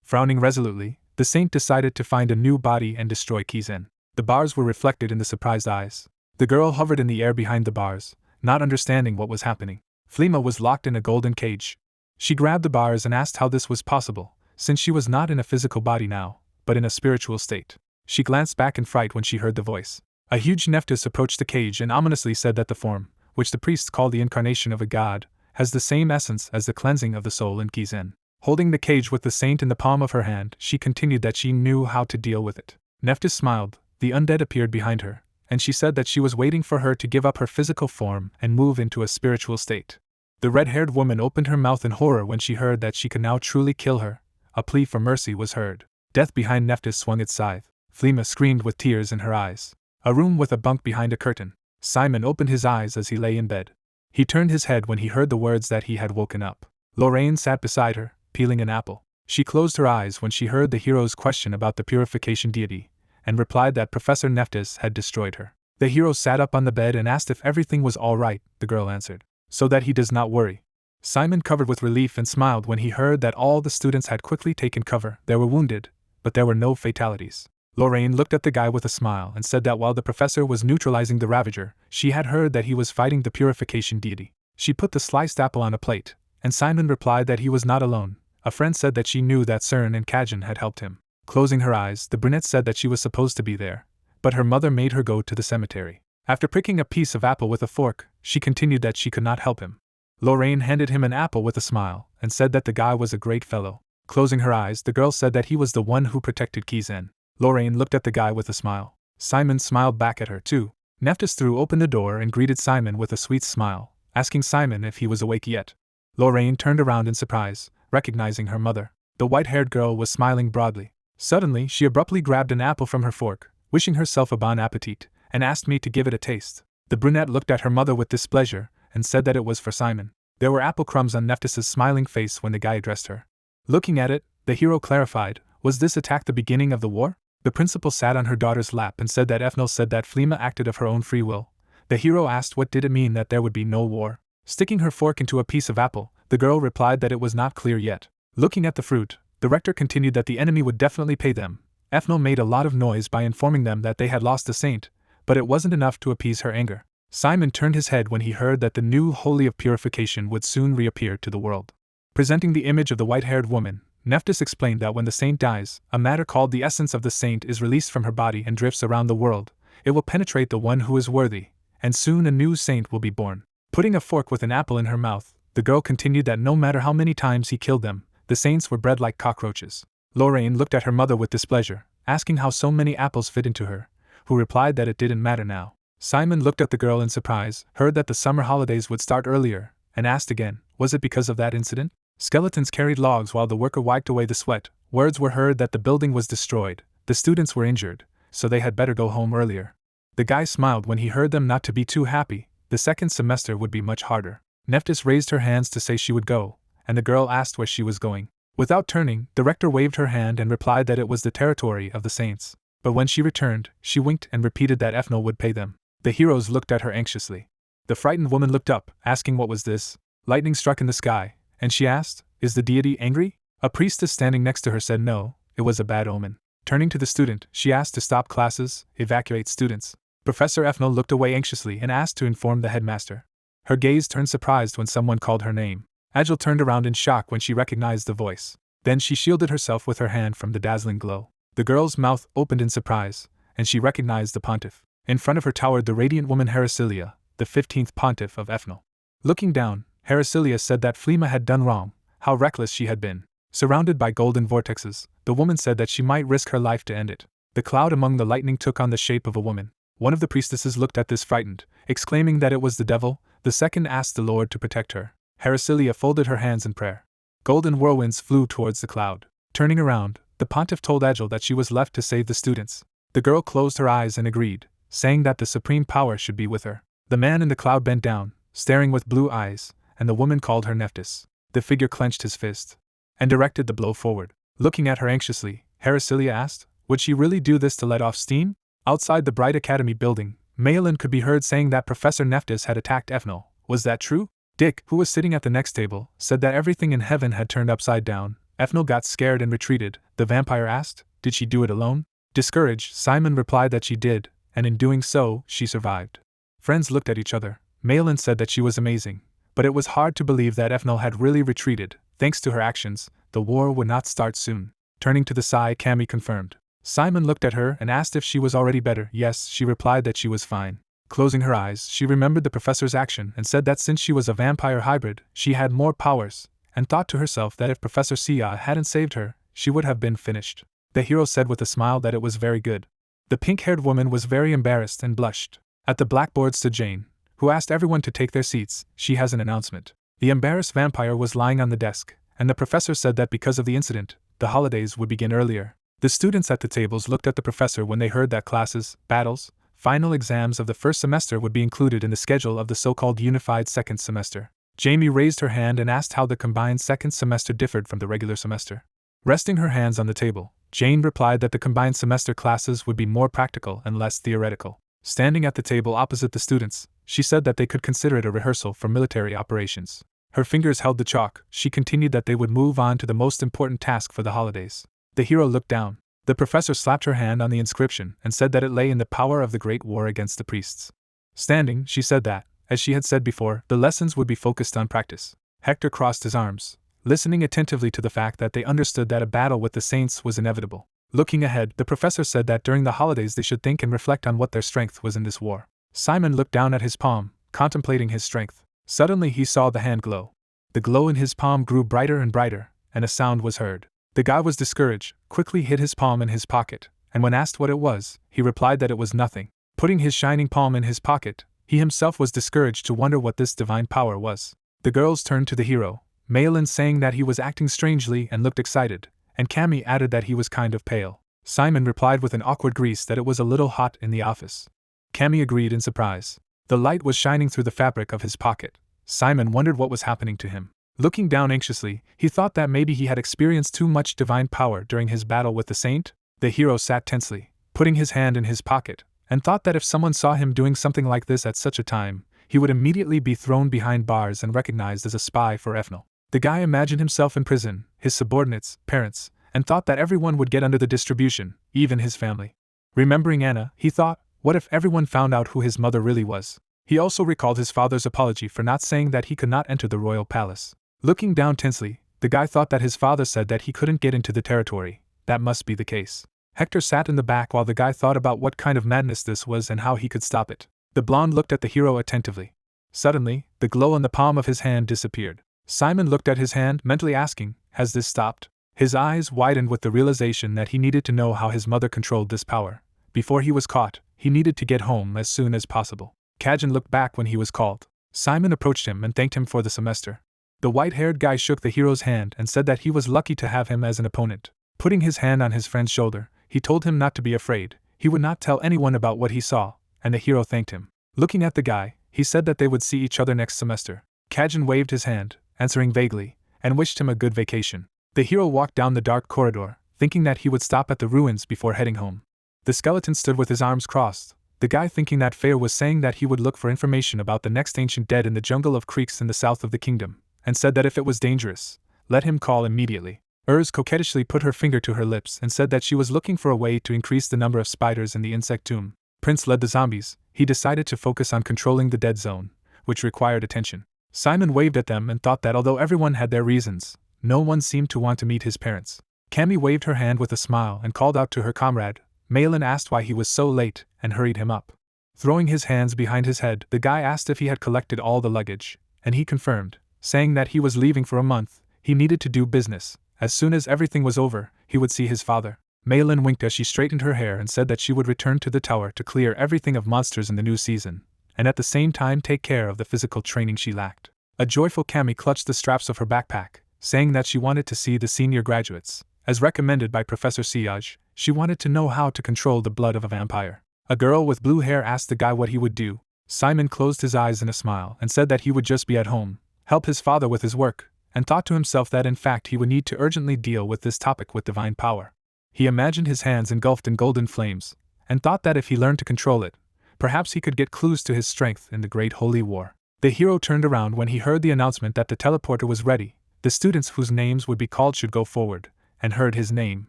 Frowning resolutely, the saint decided to find a new body and destroy Kizen. The bars were reflected in the surprised eyes. The girl hovered in the air behind the bars, not understanding what was happening. Fleema was locked in a golden cage. She grabbed the bars and asked how this was possible, since she was not in a physical body now, but in a spiritual state. She glanced back in fright when she heard the voice. A huge Neptus approached the cage and ominously said that the form, which the priests call the incarnation of a god, has the same essence as the cleansing of the soul in Kizen. Holding the cage with the saint in the palm of her hand, she continued that she knew how to deal with it. Neptus smiled. The undead appeared behind her, and she said that she was waiting for her to give up her physical form and move into a spiritual state. The red-haired woman opened her mouth in horror when she heard that she could now truly kill her. A plea for mercy was heard. Death behind Neptus swung its scythe. Fleema screamed with tears in her eyes. A room with a bunk behind a curtain. Simon opened his eyes as he lay in bed. He turned his head when he heard the words that he had woken up. Lorraine sat beside her, peeling an apple. She closed her eyes when she heard the hero's question about the purification deity, and replied that Professor Neptus had destroyed her. The hero sat up on the bed and asked if everything was all right, the girl answered. So that he does not worry. Simon covered with relief and smiled when he heard that all the students had quickly taken cover. There were wounded, but there were no fatalities. Lorraine looked at the guy with a smile and said that while the professor was neutralizing the Ravager, she had heard that he was fighting the purification deity. She put the sliced apple on a plate, and Simon replied that he was not alone. A friend said that she knew that Cern and Kajan had helped him. Closing her eyes, the brunette said that she was supposed to be there, but her mother made her go to the cemetery. After picking a piece of apple with a fork, she continued that she could not help him. Lorraine handed him an apple with a smile, and said that the guy was a great fellow. Closing her eyes, the girl said that he was the one who protected Kizen. Lorraine looked at the guy with a smile. Simon smiled back at her too. Neptus threw open the door and greeted Simon with a sweet smile, asking Simon if he was awake yet. Lorraine turned around in surprise, recognizing her mother. The white-haired girl was smiling broadly. Suddenly, she abruptly grabbed an apple from her fork, wishing herself a bon appetit, and asked me to give it a taste. The brunette looked at her mother with displeasure, and said that it was for Simon. There were apple crumbs on Neptus's smiling face when the guy addressed her. Looking at it, the hero clarified, was this attack the beginning of the war? The principal sat on her daughter's lap and said that Ethnal said that Fleema acted of her own free will. The hero asked what did it mean that there would be no war. Sticking her fork into a piece of apple, the girl replied that it was not clear yet. Looking at the fruit, the rector continued that the enemy would definitely pay them. Ethnal made a lot of noise by informing them that they had lost a saint, but it wasn't enough to appease her anger. Simon turned his head when he heard that the new Holy of Purification would soon reappear to the world. Presenting the image of the white-haired woman, Neptus explained that when the saint dies, a matter called the essence of the saint is released from her body and drifts around the world. It will penetrate the one who is worthy, and soon a new saint will be born. Putting a fork with an apple in her mouth, the girl continued that no matter how many times he killed them, the saints were bred like cockroaches. Lorraine looked at her mother with displeasure, asking how so many apples fit into her, who replied that it didn't matter now. Simon looked at the girl in surprise, heard that the summer holidays would start earlier, and asked again, was it because of that incident? Skeletons carried logs while the worker wiped away the sweat. Words were heard that the building was destroyed, the students were injured, so they had better go home earlier. The guy smiled when he heard them not to be too happy, the second semester would be much harder. Neptus raised her hands to say she would go, and the girl asked where she was going. Without turning, the rector waved her hand and replied that it was the territory of the saints. But when she returned, she winked and repeated that Ethnal would pay them. The heroes looked at her anxiously. The frightened woman looked up, asking what was this. Lightning struck in the sky, and she asked, "Is the deity angry?" A priestess standing next to her said no, it was a bad omen. Turning to the student, she asked to stop classes, evacuate students. Professor Efnel looked away anxiously and asked to inform the headmaster. Her gaze turned surprised when someone called her name. Agil turned around in shock when she recognized the voice. Then she shielded herself with her hand from the dazzling glow. The girl's mouth opened in surprise, and she recognized the pontiff. In front of her towered the radiant woman Heracillia, the 15th pontiff of Efnel. Looking down, Heracillia said that Flema had done wrong, how reckless she had been. Surrounded by golden vortexes, the woman said that she might risk her life to end it. The cloud among the lightning took on the shape of a woman. One of the priestesses looked at this frightened, exclaiming that it was the devil. The second asked the Lord to protect her. Heracillia folded her hands in prayer. Golden whirlwinds flew towards the cloud. Turning around, the pontiff told Agil that she was left to save the students. The girl closed her eyes and agreed, saying that the supreme power should be with her. The man in the cloud bent down, staring with blue eyes, and the woman called her Neptus. The figure clenched his fist and directed the blow forward. Looking at her anxiously, Heracillia asked, would she really do this to let off steam? Outside the Bright Academy building, Malin could be heard saying that Professor Neptus had attacked Efnel. Was that true? Dick, who was sitting at the next table, said that everything in heaven had turned upside down. Efnel got scared and retreated. The vampire asked, did she do it alone? Discouraged, Simon replied that she did, and in doing so, she survived. Friends looked at each other. Malin said that she was amazing, but it was hard to believe that Efnel had really retreated. Thanks to her actions, the war would not start soon. Turning to the side, Cammy confirmed. Simon looked at her and asked if she was already better. Yes, she replied that she was fine. Closing her eyes, she remembered the professor's action and said that since she was a vampire hybrid, she had more powers, and thought to herself that if Professor Sia hadn't saved her, she would have been finished. The hero said with a smile that it was very good. The pink-haired woman was very embarrassed and blushed. At the blackboard stood Jane, who asked everyone to take their seats. She has an announcement. The embarrassed vampire was lying on the desk, and the professor said that because of the incident, the holidays would begin earlier. The students at the tables looked at the professor when they heard that classes, battles, final exams of the first semester would be included in the schedule of the so-called unified second semester. Jamie raised her hand and asked how the combined second semester differed from the regular semester. Resting her hands on the table, Jane replied that the combined semester classes would be more practical and less theoretical. Standing at the table opposite the students, she said that they could consider it a rehearsal for military operations. Her fingers held the chalk. She continued that they would move on to the most important task for the holidays. The hero looked down. The professor slapped her hand on the inscription and said that it lay in the power of the great war against the priests. Standing, she said that, as she had said before, the lessons would be focused on practice. Hector crossed his arms, listening attentively to the fact that they understood that a battle with the saints was inevitable. Looking ahead, the professor said that during the holidays they should think and reflect on what their strength was in this war. Simon looked down at his palm, contemplating his strength. Suddenly he saw the hand glow. The glow in his palm grew brighter and brighter, and a sound was heard. The guy was discouraged, quickly hid his palm in his pocket, and when asked what it was, he replied that it was nothing. Putting his shining palm in his pocket, he himself was discouraged to wonder what this divine power was. The girls turned to the hero, Malin saying that he was acting strangely and looked excited, and Cammy added that he was kind of pale. Simon replied with an awkward grease that it was a little hot in the office. Cammy agreed in surprise. The light was shining through the fabric of his pocket. Simon wondered what was happening to him. Looking down anxiously, he thought that maybe he had experienced too much divine power during his battle with the saint. The hero sat tensely, putting his hand in his pocket, and thought that if someone saw him doing something like this at such a time, he would immediately be thrown behind bars and recognized as a spy for Efnel. The guy imagined himself in prison, his subordinates, parents, and thought that everyone would get under the distribution, even his family. Remembering Anna, he thought, what if everyone found out who his mother really was? He also recalled his father's apology for not saying that he could not enter the royal palace. Looking down tensely, the guy thought that his father said that he couldn't get into the territory. That must be the case. Hector sat in the back while the guy thought about what kind of madness this was and how he could stop it. The blonde looked at the hero attentively. Suddenly, the glow on the palm of his hand disappeared. Simon looked at his hand, mentally asking, has this stopped? His eyes widened with the realization that he needed to know how his mother controlled this power. Before he was caught, he needed to get home as soon as possible. Kizen looked back when he was called. Simon approached him and thanked him for the semester. The white-haired guy shook the hero's hand and said that he was lucky to have him as an opponent. Putting his hand on his friend's shoulder, he told him not to be afraid. He would not tell anyone about what he saw, and the hero thanked him. Looking at the guy, he said that they would see each other next semester. Kizen waved his hand, answering vaguely, and wished him a good vacation. The hero walked down the dark corridor, thinking that he would stop at the ruins before heading home. The skeleton stood with his arms crossed, The guy, thinking that Fair was saying that he would look for information about the next ancient dead in the jungle of creeks in the south of the kingdom, and said that if it was dangerous, let him call immediately. Coquettishly put her finger to her lips and said that she was looking for a way to increase the number of spiders in the insect tomb. Prince led the zombies. He decided to focus on controlling the dead zone, which required attention. Simon waved at them and thought that although everyone had their reasons, no one seemed to want to meet his parents. Cammy waved her hand with a smile and called out to her comrade. Malin asked why he was so late and hurried him up. Throwing his hands behind his head, the guy asked if he had collected all the luggage, and he confirmed, saying that he was leaving for a month. He needed to do business. As soon as everything was over, he would see his father. Malin winked as she straightened her hair and said that she would return to the tower to clear everything of monsters in the new season, and at the same time take care of the physical training she lacked. A joyful Cammy clutched the straps of her backpack, saying that she wanted to see the senior graduates. As recommended by Professor Siage, she wanted to know how to control the blood of a vampire. A girl with blue hair asked the guy what he would do. Simon closed his eyes in a smile and said that he would just be at home, help his father with his work, and thought to himself that in fact he would need to urgently deal with this topic with divine power. He imagined his hands engulfed in golden flames, and thought that if he learned to control it, perhaps he could get clues to his strength in the Great Holy War. The hero turned around when he heard the announcement that the teleporter was ready. The students whose names would be called should go forward, and heard his name.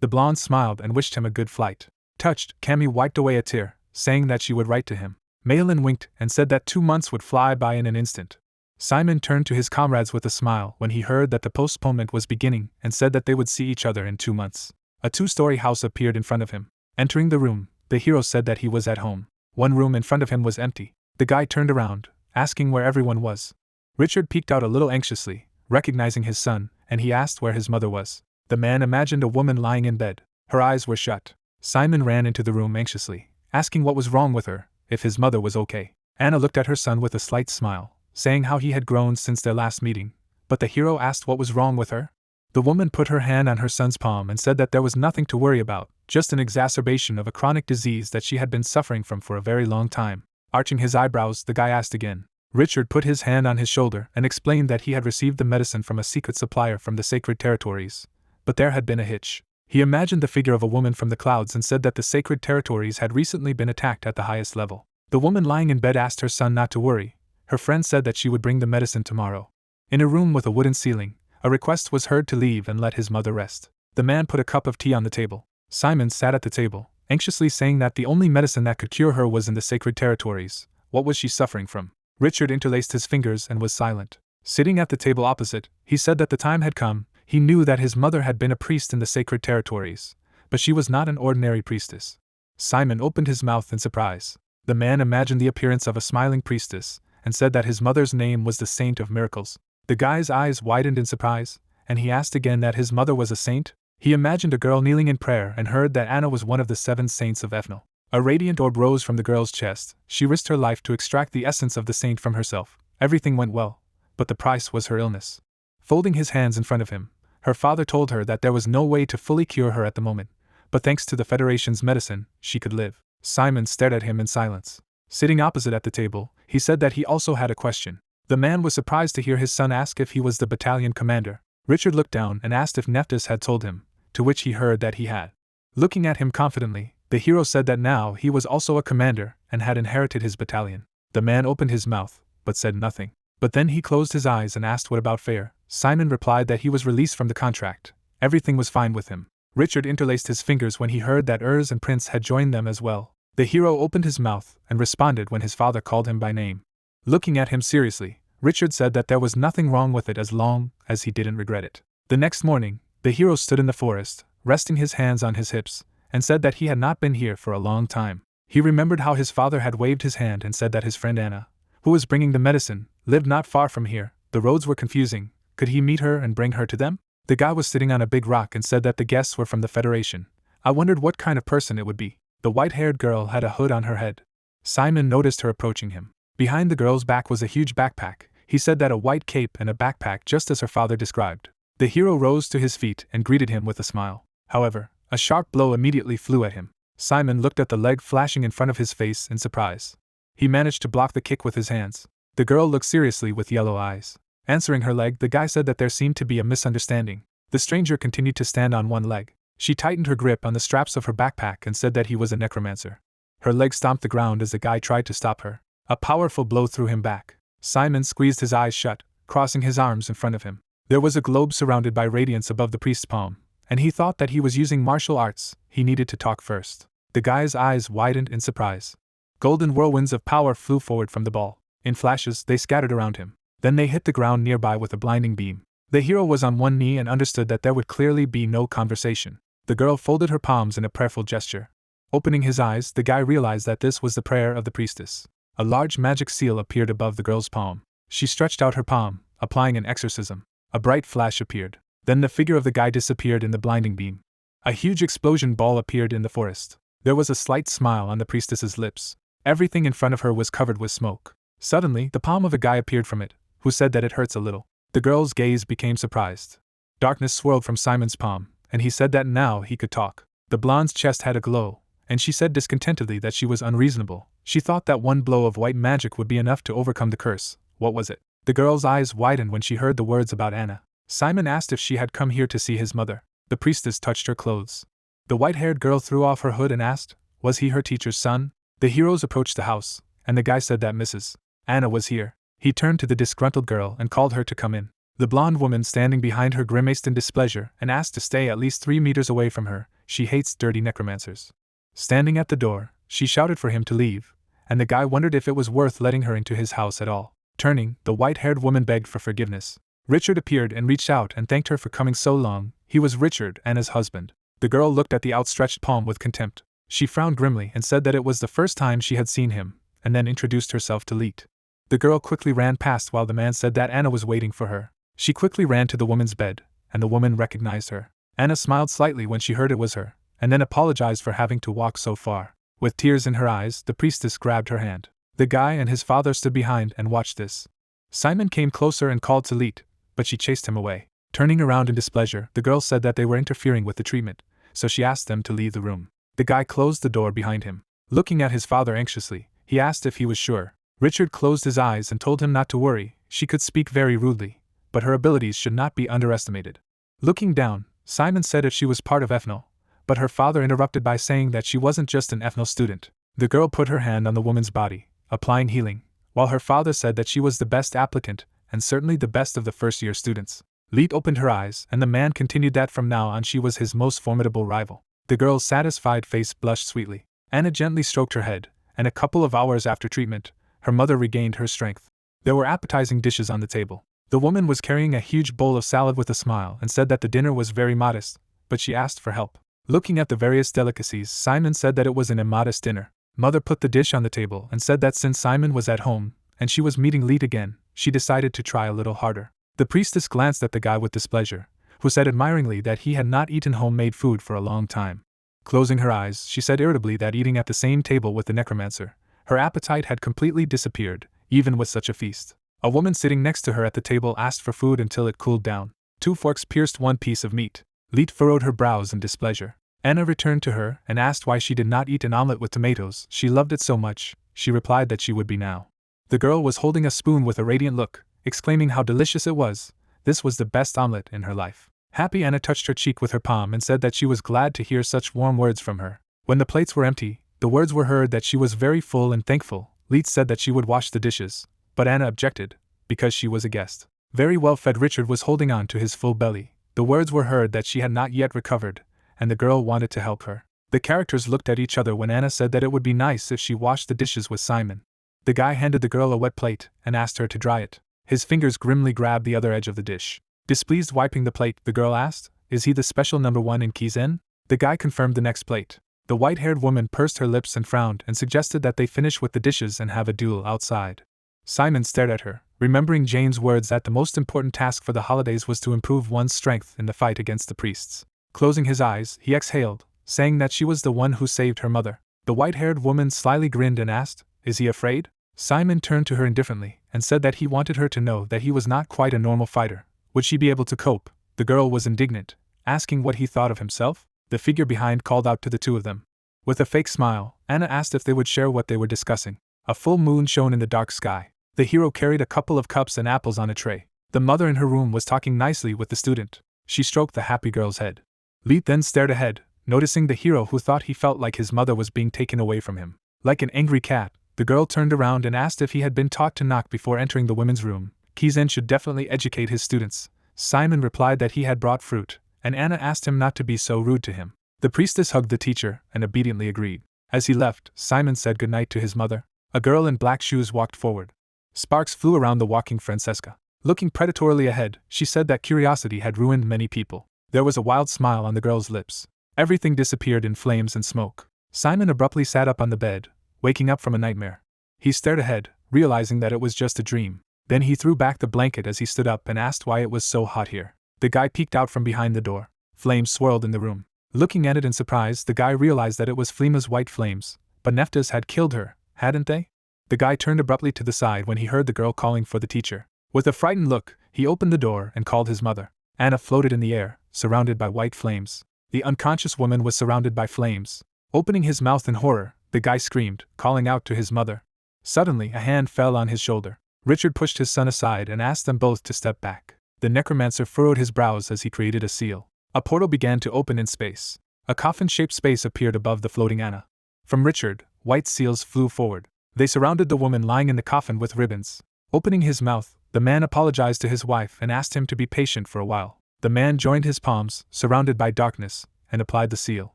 The blonde smiled and wished him a good flight. Touched, Cammy wiped away a tear, saying that she would write to him. Malin winked and said that 2 months would fly by in an instant. Simon turned to his comrades with a smile when he heard that the postponement was beginning and said that they would see each other in 2 months. A 2-story house appeared in front of him. Entering the room, the hero said that he was at home. One room in front of him was empty. The guy turned around, asking where everyone was. Richard peeked out a little anxiously, recognizing his son, and he asked where his mother was. The man imagined a woman lying in bed. Her eyes were shut. Simon ran into the room anxiously, asking what was wrong with her, if his mother was okay. Anna looked at her son with a slight smile, saying how he had grown since their last meeting, but the hero asked what was wrong with her. The woman put her hand on her son's palm and said that there was nothing to worry about, just an exacerbation of a chronic disease that she had been suffering from for a very long time. Arching his eyebrows, the guy asked again. Richard put his hand on his shoulder and explained that he had received the medicine from a secret supplier from the sacred territories, but there had been a hitch. He imagined the figure of a woman from the clouds and said that the sacred territories had recently been attacked at the highest level. The woman lying in bed asked her son not to worry. Her friend said that she would bring the medicine tomorrow. In a room with a wooden ceiling, a request was heard to leave and let his mother rest. The man put a cup of tea on the table. Simon sat at the table, anxiously saying that the only medicine that could cure her was in the sacred territories. What was she suffering from? Richard interlaced his fingers and was silent. Sitting at the table opposite, he said that the time had come. He knew that his mother had been a priest in the sacred territories, but she was not an ordinary priestess. Simon opened his mouth in surprise. The man imagined the appearance of a smiling priestess, and said that his mother's name was the Saint of Miracles. The guy's eyes widened in surprise, and he asked again that his mother was a saint. He imagined a girl kneeling in prayer and heard that Anna was one of the 7 saints of Ethnal. A radiant orb rose from the girl's chest. She risked her life to extract the essence of the saint from herself. Everything went well, but the price was her illness. Folding his hands in front of him, her father told her that there was no way to fully cure her at the moment, but thanks to the Federation's medicine, she could live. Simon stared at him in silence. Sitting opposite at the table, he said that he also had a question. The man was surprised to hear his son ask if he was the battalion commander. Richard looked down and asked if Neptus had told him, to which he heard that he had. Looking at him confidently, the hero said that now he was also a commander and had inherited his battalion. The man opened his mouth, but said nothing. But then he closed his eyes and asked what about Fair. Simon replied that he was released from the contract. Everything was fine with him. Richard interlaced his fingers when he heard that Urs and Prince had joined them as well. The hero opened his mouth and responded when his father called him by name. Looking at him seriously, Richard said that there was nothing wrong with it as long as he didn't regret it. The next morning, the hero stood in the forest, resting his hands on his hips, and said that he had not been here for a long time. He remembered how his father had waved his hand and said that his friend Anna, who was bringing the medicine, lived not far from here. The roads were confusing. Could he meet her and bring her to them? The guy was sitting on a big rock and said that the guests were from the Federation. I wondered what kind of person it would be. The white-haired girl had a hood on her head. Simon noticed her approaching him. Behind the girl's back was a huge backpack. He said that a white cape and a backpack just as her father described. The hero rose to his feet and greeted him with a smile. However, a sharp blow immediately flew at him. Simon looked at the leg flashing in front of his face in surprise. He managed to block the kick with his hands. The girl looked seriously with yellow eyes. Answering her leg, the guy said that there seemed to be a misunderstanding. The stranger continued to stand on one leg. She tightened her grip on the straps of her backpack and said that he was a necromancer. Her leg stomped the ground as the guy tried to stop her. A powerful blow threw him back. Simon squeezed his eyes shut, crossing his arms in front of him. There was a globe surrounded by radiance above the priest's palm, and he thought that he was using martial arts. He needed to talk first. The guy's eyes widened in surprise. Golden whirlwinds of power flew forward from the ball. In flashes, they scattered around him. Then they hit the ground nearby with a blinding beam. The hero was on one knee and understood that there would clearly be no conversation. The girl folded her palms in a prayerful gesture. Opening his eyes, the guy realized that this was the prayer of the priestess. A large magic seal appeared above the girl's palm. She stretched out her palm, applying an exorcism. A bright flash appeared. Then the figure of the guy disappeared in the blinding beam. A huge explosion ball appeared in the forest. There was a slight smile on the priestess's lips. Everything in front of her was covered with smoke. Suddenly, the palm of a guy appeared from it, who said that it hurts a little. The girl's gaze became surprised. Darkness swirled from Simon's palm, and he said that now he could talk. The blonde's chest had a glow, and she said discontentedly that she was unreasonable. She thought that one blow of white magic would be enough to overcome the curse. What was it? The girl's eyes widened when she heard the words about Anna. Simon asked if she had come here to see his mother. The priestess touched her clothes. The white-haired girl threw off her hood and asked, was he her teacher's son? The heroes approached the house, and the guy said that Mrs. Anna was here. He turned to the disgruntled girl and called her to come in. The blonde woman standing behind her grimaced in displeasure and asked to stay at least 3 meters away from her. She hates dirty necromancers. Standing at the door, she shouted for him to leave, and the guy wondered if it was worth letting her into his house at all. Turning, the white-haired woman begged for forgiveness. Richard appeared and reached out and thanked her for coming so long. He was Richard, Anna's husband. The girl looked at the outstretched palm with contempt. She frowned grimly and said that it was the first time she had seen him, and then introduced herself to Leet. The girl quickly ran past while the man said that Anna was waiting for her. She quickly ran to the woman's bed, and the woman recognized her. Anna smiled slightly when she heard it was her, and then apologized for having to walk so far. With tears in her eyes, the priestess grabbed her hand. The guy and his father stood behind and watched this. Simon came closer and called to Leet, but she chased him away. Turning around in displeasure, the girl said that they were interfering with the treatment, so she asked them to leave the room. The guy closed the door behind him. Looking at his father anxiously, he asked if he was sure. Richard closed his eyes and told him not to worry. She could speak very rudely, but her abilities should not be underestimated. Looking down, Simon said if she was part of Ethno, but her father interrupted by saying that she wasn't just an Ethno student. The girl put her hand on the woman's body, applying healing, while her father said that she was the best applicant, and certainly the best of the first-year students. Leet opened her eyes, and the man continued that from now on she was his most formidable rival. The girl's satisfied face blushed sweetly. Anna gently stroked her head, and a couple of hours after treatment, her mother regained her strength. There were appetizing dishes on the table. The woman was carrying a huge bowl of salad with a smile and said that the dinner was very modest, but she asked for help. Looking at the various delicacies, Simon said that it was an immodest dinner. Mother put the dish on the table and said that since Simon was at home, and she was meeting Leet again, she decided to try a little harder. The priestess glanced at the guy with displeasure, who said admiringly that he had not eaten homemade food for a long time. Closing her eyes, she said irritably that eating at the same table with the necromancer, her appetite had completely disappeared, even with such a feast. A woman sitting next to her at the table asked for food until it cooled down. 2 forks pierced one piece of meat. Leet furrowed her brows in displeasure. Anna returned to her and asked why she did not eat an omelet with tomatoes. She loved it so much. She replied that she would be now. The girl was holding a spoon with a radiant look, exclaiming how delicious it was. This was the best omelet in her life. Happy Anna touched her cheek with her palm and said that she was glad to hear such warm words from her. When the plates were empty, the words were heard that she was very full and thankful. Leet said that she would wash the dishes, but Anna objected, because she was a guest. Very well-fed Richard was holding on to his full belly. The words were heard that she had not yet recovered, and the girl wanted to help her. The characters looked at each other when Anna said that it would be nice if she washed the dishes with Simon. The guy handed the girl a wet plate and asked her to dry it. His fingers grimly grabbed the other edge of the dish. Displeased wiping the plate, the girl asked, "Is he the special number 1 in Kizen?" The guy confirmed the next plate. The white-haired woman pursed her lips and frowned and suggested that they finish with the dishes and have a duel outside. Simon stared at her, remembering Jane's words that the most important task for the holidays was to improve one's strength in the fight against the priests. Closing his eyes, he exhaled, saying that she was the one who saved her mother. The white-haired woman slyly grinned and asked, "Is he afraid?" Simon turned to her indifferently and said that he wanted her to know that he was not quite a normal fighter. Would she be able to cope? The girl was indignant, asking what he thought of himself. The figure behind called out to the two of them. With a fake smile, Anna asked if they would share what they were discussing. A full moon shone in the dark sky. The hero carried a couple of cups and apples on a tray. The mother in her room was talking nicely with the student. She stroked the happy girl's head. Leet then stared ahead, noticing the hero who thought he felt like his mother was being taken away from him. Like an angry cat, the girl turned around and asked if he had been taught to knock before entering the women's room. Kizen should definitely educate his students. Simon replied that he had brought fruit, and Anna asked him not to be so rude to him. The priestess hugged the teacher and obediently agreed. As he left, Simon said goodnight to his mother. A girl in black shoes walked forward. Sparks flew around the walking Francesca. Looking predatorily ahead, she said that curiosity had ruined many people. There was a wild smile on the girl's lips. Everything disappeared in flames and smoke. Simon abruptly sat up on the bed, waking up from a nightmare. He stared ahead, realizing that it was just a dream. Then he threw back the blanket as he stood up and asked why it was so hot here. The guy peeked out from behind the door. Flames swirled in the room. Looking at it in surprise, the guy realized that it was Flima's white flames. But Neptus had killed her, hadn't they? The guy turned abruptly to the side when he heard the girl calling for the teacher. With a frightened look, he opened the door and called his mother. Anna floated in the air, surrounded by white flames. The unconscious woman was surrounded by flames. Opening his mouth in horror, the guy screamed, calling out to his mother. Suddenly, a hand fell on his shoulder. Richard pushed his son aside and asked them both to step back. The necromancer furrowed his brows as he created a seal. A portal began to open in space. A coffin-shaped space appeared above the floating Anna. From Richard, white seals flew forward. They surrounded the woman lying in the coffin with ribbons. Opening his mouth, the man apologized to his wife and asked him to be patient for a while. The man joined his palms, surrounded by darkness, and applied the seal.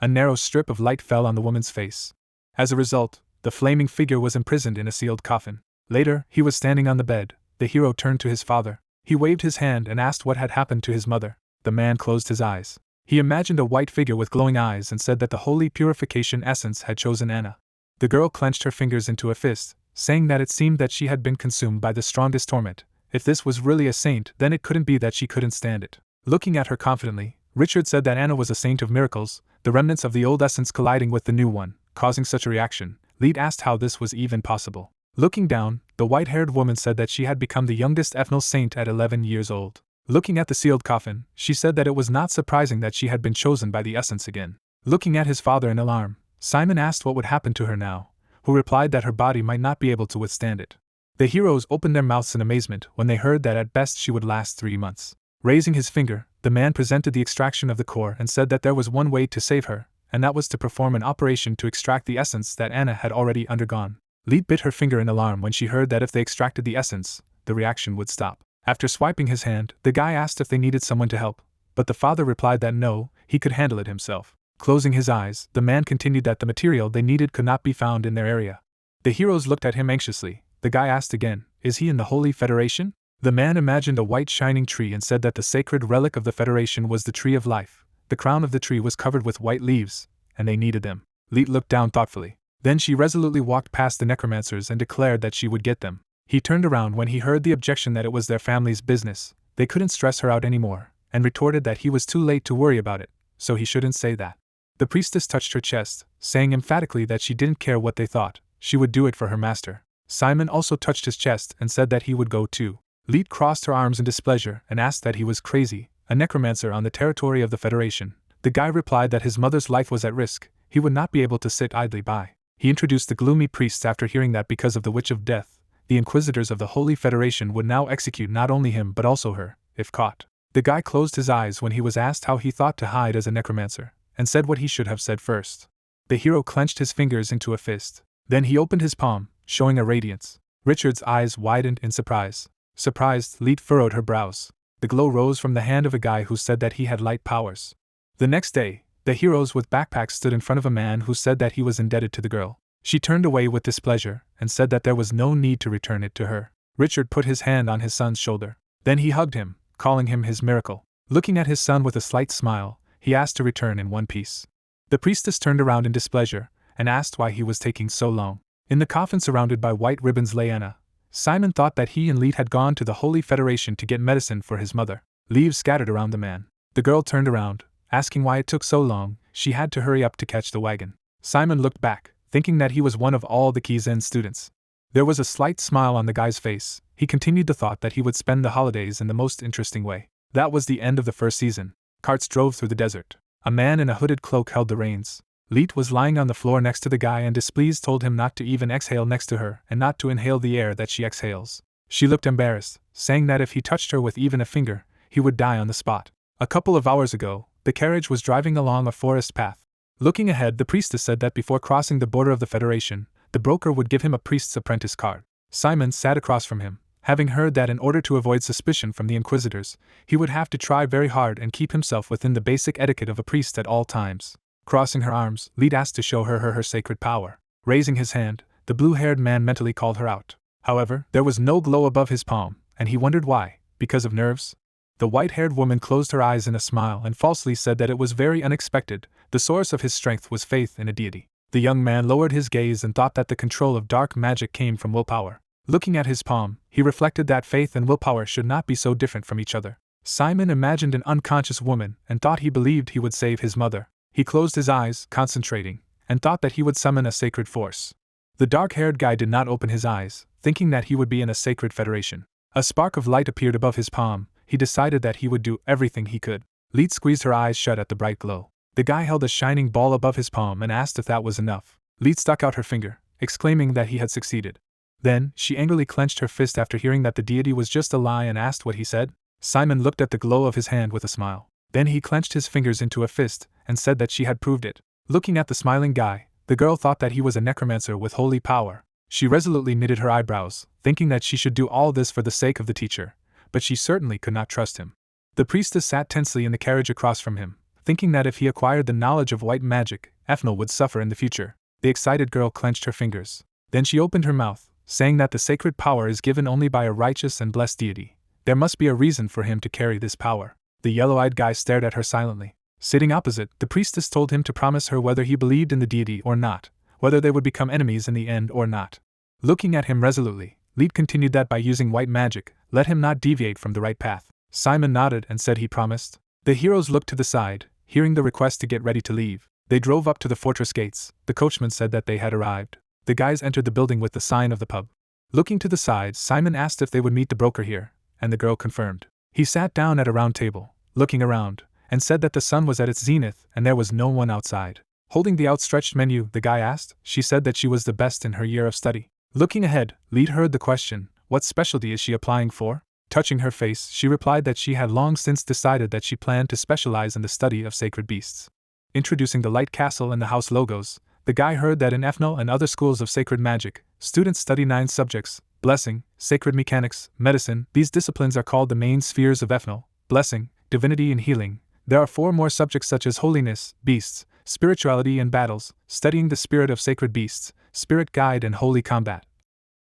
A narrow strip of light fell on the woman's face. As a result, the flaming figure was imprisoned in a sealed coffin. Later, he was standing on the bed. The hero turned to his father. He waved his hand and asked what had happened to his mother. The man closed his eyes. He imagined a white figure with glowing eyes and said that the holy purification essence had chosen Anna. The girl clenched her fingers into a fist, saying that it seemed that she had been consumed by the strongest torment. If this was really a saint, then it couldn't be that she couldn't stand it. Looking at her confidently, Richard said that Anna was a saint of miracles, the remnants of the old essence colliding with the new one, causing such a reaction. Lead asked how this was even possible. Looking down, the white-haired woman said that she had become the youngest ethno saint at 11 years old. Looking at the sealed coffin, she said that it was not surprising that she had been chosen by the essence again. Looking at his father in alarm, Simon asked what would happen to her now, who replied that her body might not be able to withstand it. The heroes opened their mouths in amazement when they heard that at best she would last 3 months. Raising his finger, the man presented the extraction of the core and said that there was one way to save her, and that was to perform an operation to extract the essence that Anna had already undergone. Leet bit her finger in alarm when she heard that if they extracted the essence, the reaction would stop. After swiping his hand, the guy asked if they needed someone to help, but the father replied that no, he could handle it himself. Closing his eyes, the man continued that the material they needed could not be found in their area. The heroes looked at him anxiously. The guy asked again, "Is he in the Holy Federation?" The man imagined a white shining tree and said that the sacred relic of the Federation was the Tree of Life. The crown of the tree was covered with white leaves, and they needed them. Leet looked down thoughtfully. Then she resolutely walked past the necromancers and declared that she would get them. He turned around when he heard the objection that it was their family's business. They couldn't stress her out anymore, and retorted that he was too late to worry about it, so he shouldn't say that. The priestess touched her chest, saying emphatically that she didn't care what they thought, she would do it for her master. Simon also touched his chest and said that he would go too. Leet crossed her arms in displeasure and asked that he was crazy, a necromancer on the territory of the Federation. The guy replied that his mother's life was at risk, he would not be able to sit idly by. He introduced the gloomy priests after hearing that because of the Witch of Death, the Inquisitors of the Holy Federation would now execute not only him but also her, if caught. The guy closed his eyes when he was asked how he thought to hide as a necromancer, and said what he should have said first. The hero clenched his fingers into a fist. Then he opened his palm, showing a radiance. Richard's eyes widened in surprise. Surprised, Leet furrowed her brows. The glow rose from the hand of a guy who said that he had light powers. The next day, the heroes with backpacks stood in front of a man who said that he was indebted to the girl. She turned away with displeasure and said that there was no need to return it to her. Richard put his hand on his son's shoulder. Then he hugged him, calling him his miracle. Looking at his son with a slight smile, he asked to return in one piece. The priestess turned around in displeasure and asked why he was taking so long. In the coffin surrounded by white ribbons lay Anna. Simon thought that he and Leet had gone to the Holy Federation to get medicine for his mother. Leaves scattered around the man. The girl turned around, asking why it took so long. She had to hurry up to catch the wagon. Simon looked back, thinking that he was one of all the Kizen students. There was a slight smile on the guy's face. He continued the thought that he would spend the holidays in the most interesting way. That was the end of the first season. Carts drove through the desert. A man in a hooded cloak held the reins. Leet was lying on the floor next to the guy and displeased told him not to even exhale next to her and not to inhale the air that she exhales. She looked embarrassed, saying that if he touched her with even a finger, he would die on the spot. A couple of hours ago, the carriage was driving along a forest path. Looking ahead, the priestess said that before crossing the border of the Federation, the broker would give him a priest's apprentice card. Simon sat across from him, having heard that in order to avoid suspicion from the Inquisitors, he would have to try very hard and keep himself within the basic etiquette of a priest at all times. Crossing her arms, Lead asked to show her sacred power. Raising his hand, the blue-haired man mentally called her out. However, there was no glow above his palm, and he wondered why. Because of nerves? The white-haired woman closed her eyes in a smile and falsely said that it was very unexpected. The source of his strength was faith in a deity. The young man lowered his gaze and thought that the control of dark magic came from willpower. Looking at his palm, he reflected that faith and willpower should not be so different from each other. Simon imagined an unconscious woman and thought he believed he would save his mother. He closed his eyes, concentrating, and thought that he would summon a sacred force. The dark-haired guy did not open his eyes, thinking that he would be in a sacred federation. A spark of light appeared above his palm. He decided that he would do everything he could. Leet squeezed her eyes shut at the bright glow. The guy held a shining ball above his palm and asked if that was enough. Leet stuck out her finger, exclaiming that he had succeeded. Then, she angrily clenched her fist after hearing that the deity was just a lie and asked what he said. Simon looked at the glow of his hand with a smile. Then he clenched his fingers into a fist and said that she had proved it. Looking at the smiling guy, the girl thought that he was a necromancer with holy power. She resolutely knitted her eyebrows, thinking that she should do all this for the sake of the teacher, but she certainly could not trust him. The priestess sat tensely in the carriage across from him, thinking that if he acquired the knowledge of white magic, Ethel would suffer in the future. The excited girl clenched her fingers. Then she opened her mouth, saying that the sacred power is given only by a righteous and blessed deity. There must be a reason for him to carry this power. The yellow-eyed guy stared at her silently. Sitting opposite, the priestess told him to promise her whether he believed in the deity or not, whether they would become enemies in the end or not. Looking at him resolutely, Leet continued that by using white magic, let him not deviate from the right path. Simon nodded and said he promised. The heroes looked to the side, hearing the request to get ready to leave. They drove up to the fortress gates. The coachman said that they had arrived. The guys entered the building with the sign of the pub. Looking to the side, Simon asked if they would meet the broker here, and the girl confirmed. He sat down at a round table, looking around, and said that the sun was at its zenith and there was no one outside. Holding the outstretched menu, the guy asked. She said that she was the best in her year of study. Looking ahead, Leet heard the question, what specialty is she applying for? Touching her face, she replied that she had long since decided that she planned to specialize in the study of sacred beasts. Introducing the light castle and the house logos, the guy heard that in Ethel and other schools of sacred magic, students study 9 subjects: blessing, sacred mechanics, medicine. These disciplines are called the main spheres of Ethel: blessing, divinity and healing. There are 4 more subjects such as holiness, beasts, spirituality and battles, studying the spirit of sacred beasts, spirit guide and holy combat.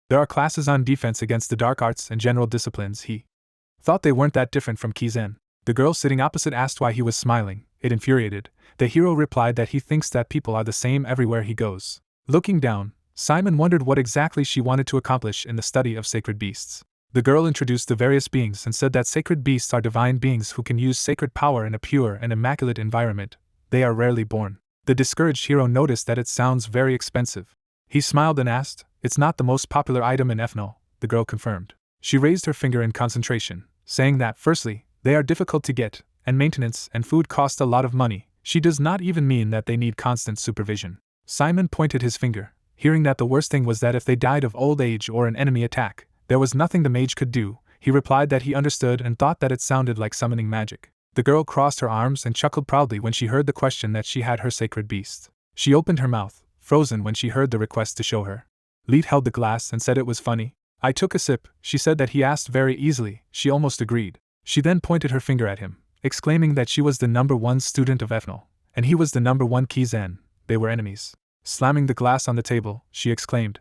There are classes on defense against the dark arts and general disciplines. He thought they weren't that different from Kizen. The girl sitting opposite asked why he was smiling. It infuriated. The hero replied that he thinks that people are the same everywhere he goes. Looking down, Simon wondered what exactly she wanted to accomplish in the study of sacred beasts. The girl introduced the various beings and said that sacred beasts are divine beings who can use sacred power in a pure and immaculate environment. They are rarely born. The discouraged hero noticed that it sounds very expensive. He smiled and asked, "It's not the most popular item in Ethel," the girl confirmed. She raised her finger in concentration, saying that, firstly, they are difficult to get, and maintenance and food cost a lot of money. She does not even mean that they need constant supervision. Simon pointed his finger, hearing that the worst thing was that if they died of old age or an enemy attack, there was nothing the mage could do. He replied that he understood and thought that it sounded like summoning magic. The girl crossed her arms and chuckled proudly when she heard the question that she had her sacred beast. She opened her mouth, frozen when she heard the request to show her. Leet held the glass and said it was funny. I took a sip. She said that he asked very easily. She almost agreed. She then pointed her finger at him, exclaiming that she was the number 1 student of Ethel, and he was the number 1 Kizen. They were enemies. Slamming the glass on the table, she exclaimed,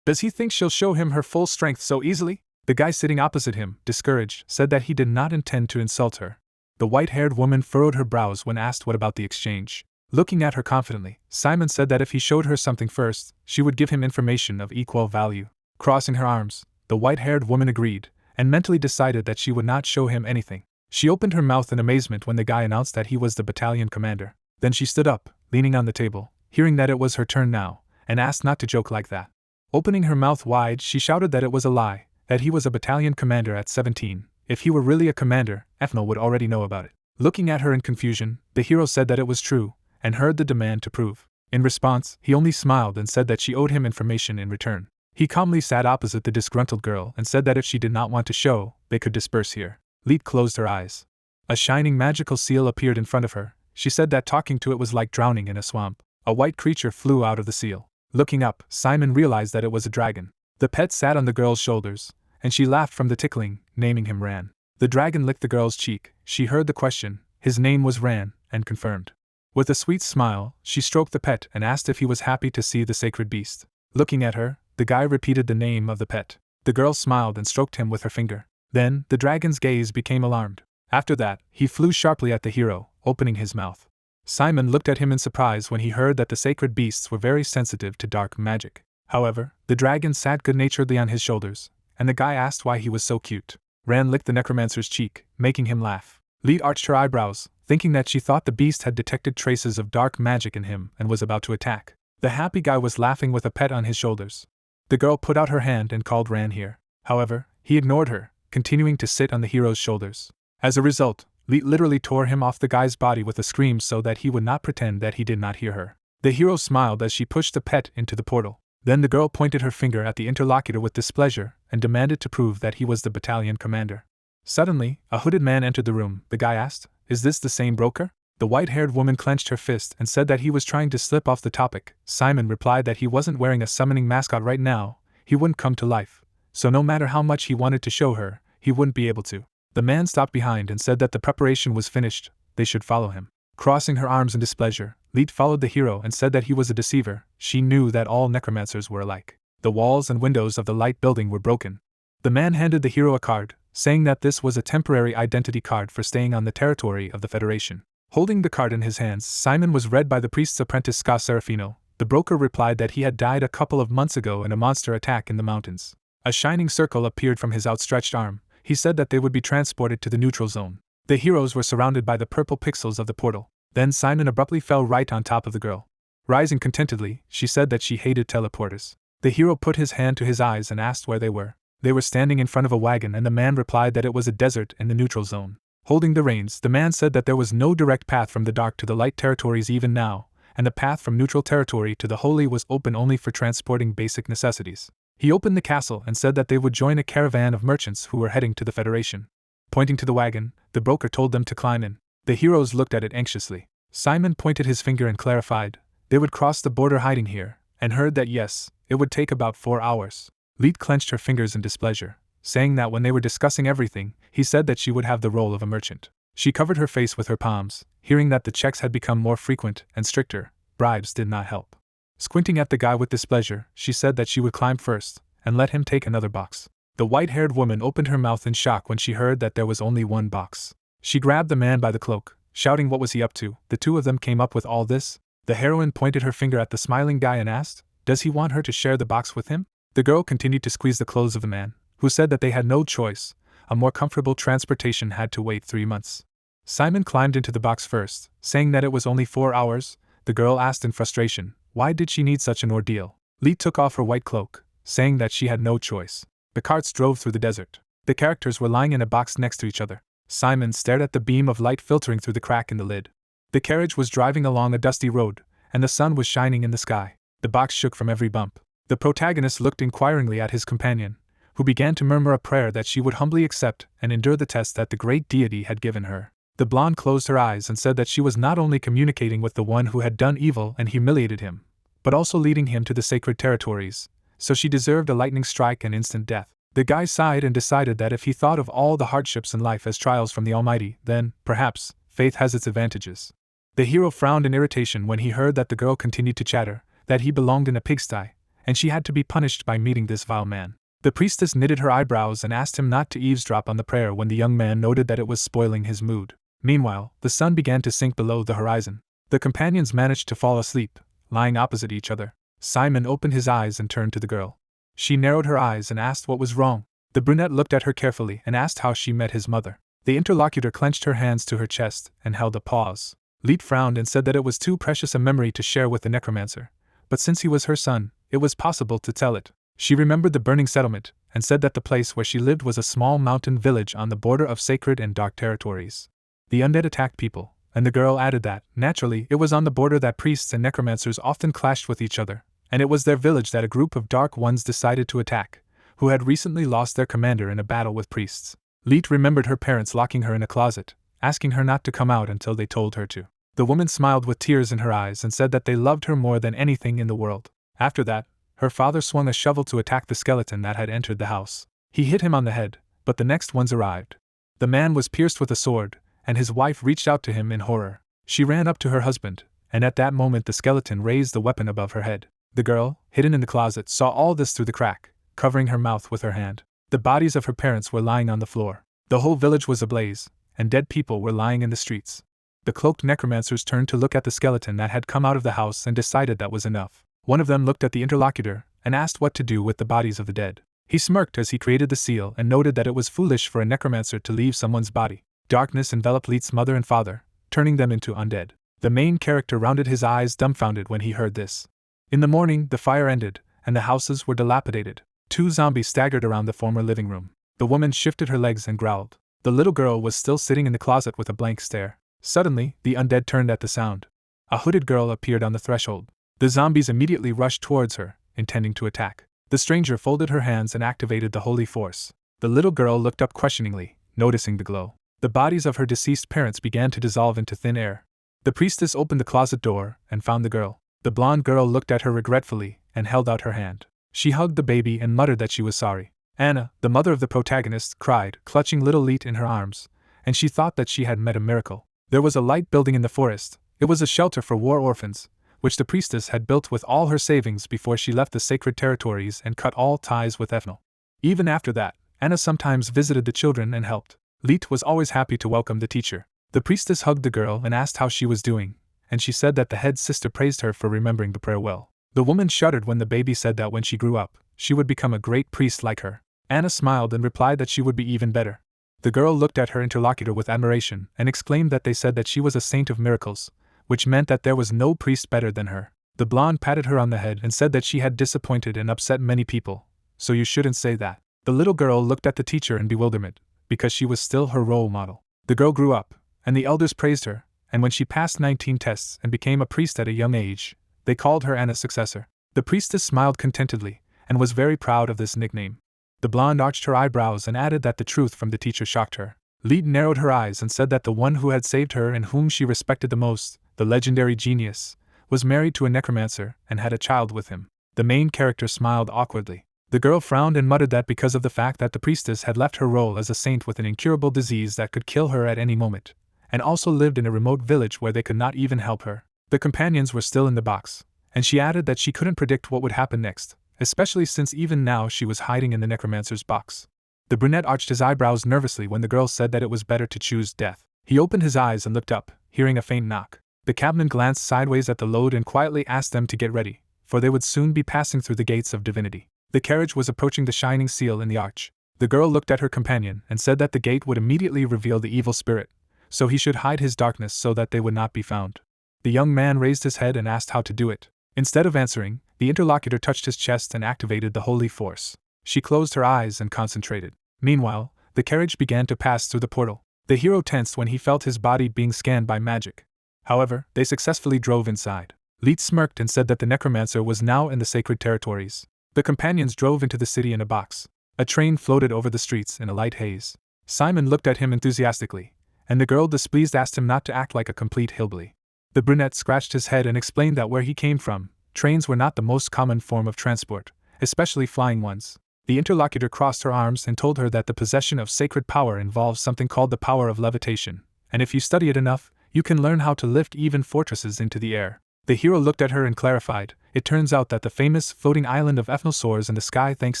"Does he think she'll show him her full strength so easily?" The guy sitting opposite him, discouraged, said that he did not intend to insult her. The white-haired woman furrowed her brows when asked what about the exchange. Looking at her confidently, Simon said that if he showed her something first, she would give him information of equal value. Crossing her arms, the white-haired woman agreed, and mentally decided that she would not show him anything. She opened her mouth in amazement when the guy announced that he was the battalion commander. Then she stood up, leaning on the table, hearing that it was her turn now, and asked not to joke like that. Opening her mouth wide, she shouted that it was a lie, that he was a battalion commander at 17. If he were really a commander, Ethel would already know about it. Looking at her in confusion, the hero said that it was true, and heard the demand to prove. In response, he only smiled and said that she owed him information in return. He calmly sat opposite the disgruntled girl and said that if she did not want to show, they could disperse here. Leet closed her eyes. A shining magical seal appeared in front of her, She said that talking to it was like drowning in a swamp. A white creature flew out of the seal. Looking up, Simon realized that it was a dragon. The pet sat on the girl's shoulders, and she laughed from the tickling, naming him Ran. The dragon licked the girl's cheek. She heard the question. His name was Ran, and confirmed. With a sweet smile, she stroked the pet and asked if he was happy to see the sacred beast. Looking at her, the guy repeated the name of the pet. The girl smiled and stroked him with her finger. Then, the dragon's gaze became alarmed. After that, he flew sharply at the hero, opening his mouth. Simon looked at him in surprise when he heard that the sacred beasts were very sensitive to dark magic. However, the dragon sat good-naturedly on his shoulders, and the guy asked why he was so cute. Ran licked the necromancer's cheek, making him laugh. Leet arched her eyebrows, thinking that she thought the beast had detected traces of dark magic in him and was about to attack. The happy guy was laughing with a pet on his shoulders. The girl put out her hand and called Ran here. However, he ignored her, continuing to sit on the hero's shoulders. As a result, Leet literally tore him off the guy's body with a scream so that he would not pretend that he did not hear her. The hero smiled as she pushed the pet into the portal. Then the girl pointed her finger at the interlocutor with displeasure and demanded to prove that he was the battalion commander. Suddenly, a hooded man entered the room. The guy asked, "Is this the same broker?" The white-haired woman clenched her fist and said that he was trying to slip off the topic. Simon replied that he wasn't wearing a summoning mascot right now, he wouldn't come to life, so no matter how much he wanted to show her, he wouldn't be able to. The man stopped behind and said that the preparation was finished, they should follow him. Crossing her arms in displeasure, Leet followed the hero and said that he was a deceiver. She knew that all necromancers were alike. The walls and windows of the light building were broken. The man handed the hero a card, saying that this was a temporary identity card for staying on the territory of the Federation. Holding the card in his hands, Simon was read by the priest's apprentice Ska Serafino. The broker replied that he had died a couple of months ago in a monster attack in the mountains. A shining circle appeared from his outstretched arm. He said that they would be transported to the neutral zone. The heroes were surrounded by the purple pixels of the portal. Then Simon abruptly fell right on top of the girl. Rising contentedly, she said that she hated teleporters. The hero put his hand to his eyes and asked where they were. They were standing in front of a wagon, and the man replied that it was a desert in the neutral zone. Holding the reins, the man said that there was no direct path from the dark to the light territories even now, and the path from neutral territory to the holy was open only for transporting basic necessities. He opened the castle and said that they would join a caravan of merchants who were heading to the Federation. Pointing to the wagon, the broker told them to climb in. The heroes looked at it anxiously. Simon pointed his finger and clarified. They would cross the border hiding here, and heard that yes, it would take about 4 hours. Leet clenched her fingers in displeasure, saying that when they were discussing everything, he said that she would have the role of a merchant. She covered her face with her palms, hearing that the checks had become more frequent and stricter. Bribes did not help. Squinting at the guy with displeasure, she said that she would climb first, and let him take another box. The white-haired woman opened her mouth in shock when she heard that there was only one box. She grabbed the man by the cloak, shouting what was he up to. The two of them came up with all this. The heroine pointed her finger at the smiling guy and asked, "Does he want her to share the box with him?" The girl continued to squeeze the clothes of the man, who said that they had no choice. A more comfortable transportation had to wait 3 months. Simon climbed into the box first, saying that it was only 4 hours. The girl asked in frustration, why did she need such an ordeal? Lee took off her white cloak, saying that she had no choice. The carts drove through the desert. The characters were lying in a box next to each other. Simon stared at the beam of light filtering through the crack in the lid. The carriage was driving along a dusty road, and the sun was shining in the sky. The box shook from every bump. The protagonist looked inquiringly at his companion, who began to murmur a prayer that she would humbly accept and endure the test that the great deity had given her. The blonde closed her eyes and said that she was not only communicating with the one who had done evil and humiliated him, but also leading him to the sacred territories, so she deserved a lightning strike and instant death. The guy sighed and decided that if he thought of all the hardships in life as trials from the Almighty, then, perhaps, faith has its advantages. The hero frowned in irritation when he heard that the girl continued to chatter, that he belonged in a pigsty, and she had to be punished by meeting this vile man. The priestess knitted her eyebrows and asked him not to eavesdrop on the prayer when the young man noted that it was spoiling his mood. Meanwhile, the sun began to sink below the horizon. The companions managed to fall asleep, lying opposite each other. Simon opened his eyes and turned to the girl. She narrowed her eyes and asked what was wrong. The brunette looked at her carefully and asked how she met his mother. The interlocutor clenched her hands to her chest and held a pause. Leet frowned and said that it was too precious a memory to share with the necromancer, but since he was her son, it was possible to tell it. She remembered the burning settlement, and said that the place where she lived was a small mountain village on the border of sacred and dark territories. The undead attacked people, and the girl added that, naturally, it was on the border that priests and necromancers often clashed with each other, and it was their village that a group of dark ones decided to attack, who had recently lost their commander in a battle with priests. Leet remembered her parents locking her in a closet, asking her not to come out until they told her to. The woman smiled with tears in her eyes and said that they loved her more than anything in the world. After that, her father swung a shovel to attack the skeleton that had entered the house. He hit him on the head, but the next ones arrived. The man was pierced with a sword, and his wife reached out to him in horror. She ran up to her husband, and at that moment the skeleton raised the weapon above her head. The girl, hidden in the closet, saw all this through the crack, covering her mouth with her hand. The bodies of her parents were lying on the floor. The whole village was ablaze, and dead people were lying in the streets. The cloaked necromancers turned to look at the skeleton that had come out of the house and decided that was enough. One of them looked at the interlocutor and asked what to do with the bodies of the dead. He smirked as he created the seal and noted that it was foolish for a necromancer to leave someone's body. Darkness enveloped Leet's mother and father, turning them into undead. The main character rounded his eyes dumbfounded when he heard this. In the morning, the fire ended, and the houses were dilapidated. 2 zombies staggered around the former living room. The woman shifted her legs and growled. The little girl was still sitting in the closet with a blank stare. Suddenly, the undead turned at the sound. A hooded girl appeared on the threshold. The zombies immediately rushed towards her, intending to attack. The stranger folded her hands and activated the holy force. The little girl looked up questioningly, noticing the glow. The bodies of her deceased parents began to dissolve into thin air. The priestess opened the closet door and found the girl. The blonde girl looked at her regretfully and held out her hand. She hugged the baby and muttered that she was sorry. Anna, the mother of the protagonist, cried, clutching little Leet in her arms, and she thought that she had met a miracle. There was a light building in the forest. It was a shelter for war orphans, which the priestess had built with all her savings before she left the sacred territories and cut all ties with Ethnal. Even after that, Anna sometimes visited the children and helped. Leet was always happy to welcome the teacher. The priestess hugged the girl and asked how she was doing, and she said that the head sister praised her for remembering the prayer well. The woman shuddered when the baby said that when she grew up, she would become a great priest like her. Anna smiled and replied that she would be even better. The girl looked at her interlocutor with admiration and exclaimed that they said that she was a saint of miracles, which meant that there was no priest better than her. The blonde patted her on the head and said that she had disappointed and upset many people, so you shouldn't say that. The little girl looked at the teacher in bewilderment, because she was still her role model. The girl grew up, and the elders praised her, and when she passed 19 tests and became a priest at a young age, they called her Anna's successor. The priestess smiled contentedly, and was very proud of this nickname. The blonde arched her eyebrows and added that the truth from the teacher shocked her. Leet narrowed her eyes and said that the one who had saved her and whom she respected the most, the legendary genius, was married to a necromancer and had a child with him. The main character smiled awkwardly. The girl frowned and muttered that because of the fact that the priestess had left her role as a saint with an incurable disease that could kill her at any moment, and also lived in a remote village where they could not even help her. The companions were still in the box, and she added that she couldn't predict what would happen next, especially since even now she was hiding in the necromancer's box. The brunette arched his eyebrows nervously when the girl said that it was better to choose death. He opened his eyes and looked up, hearing a faint knock. The cabman glanced sideways at the load and quietly asked them to get ready, for they would soon be passing through the gates of divinity. The carriage was approaching the shining seal in the arch. The girl looked at her companion and said that the gate would immediately reveal the evil spirit, so he should hide his darkness so that they would not be found. The young man raised his head and asked how to do it. Instead of answering, the interlocutor touched his chest and activated the holy force. She closed her eyes and concentrated. Meanwhile, the carriage began to pass through the portal. The hero tensed when he felt his body being scanned by magic. However, they successfully drove inside. Leet smirked and said that the necromancer was now in the sacred territories. The companions drove into the city in a box. A train floated over the streets in a light haze. Simon looked at him enthusiastically, and the girl displeased asked him not to act like a complete hillbilly. The brunette scratched his head and explained that where he came from, trains were not the most common form of transport, especially flying ones. The interlocutor crossed her arms and told her that the possession of sacred power involves something called the power of levitation, and if you study it enough, you can learn how to lift even fortresses into the air. The hero looked at her and clarified, it turns out that the famous floating island of Ethnal soars in the sky thanks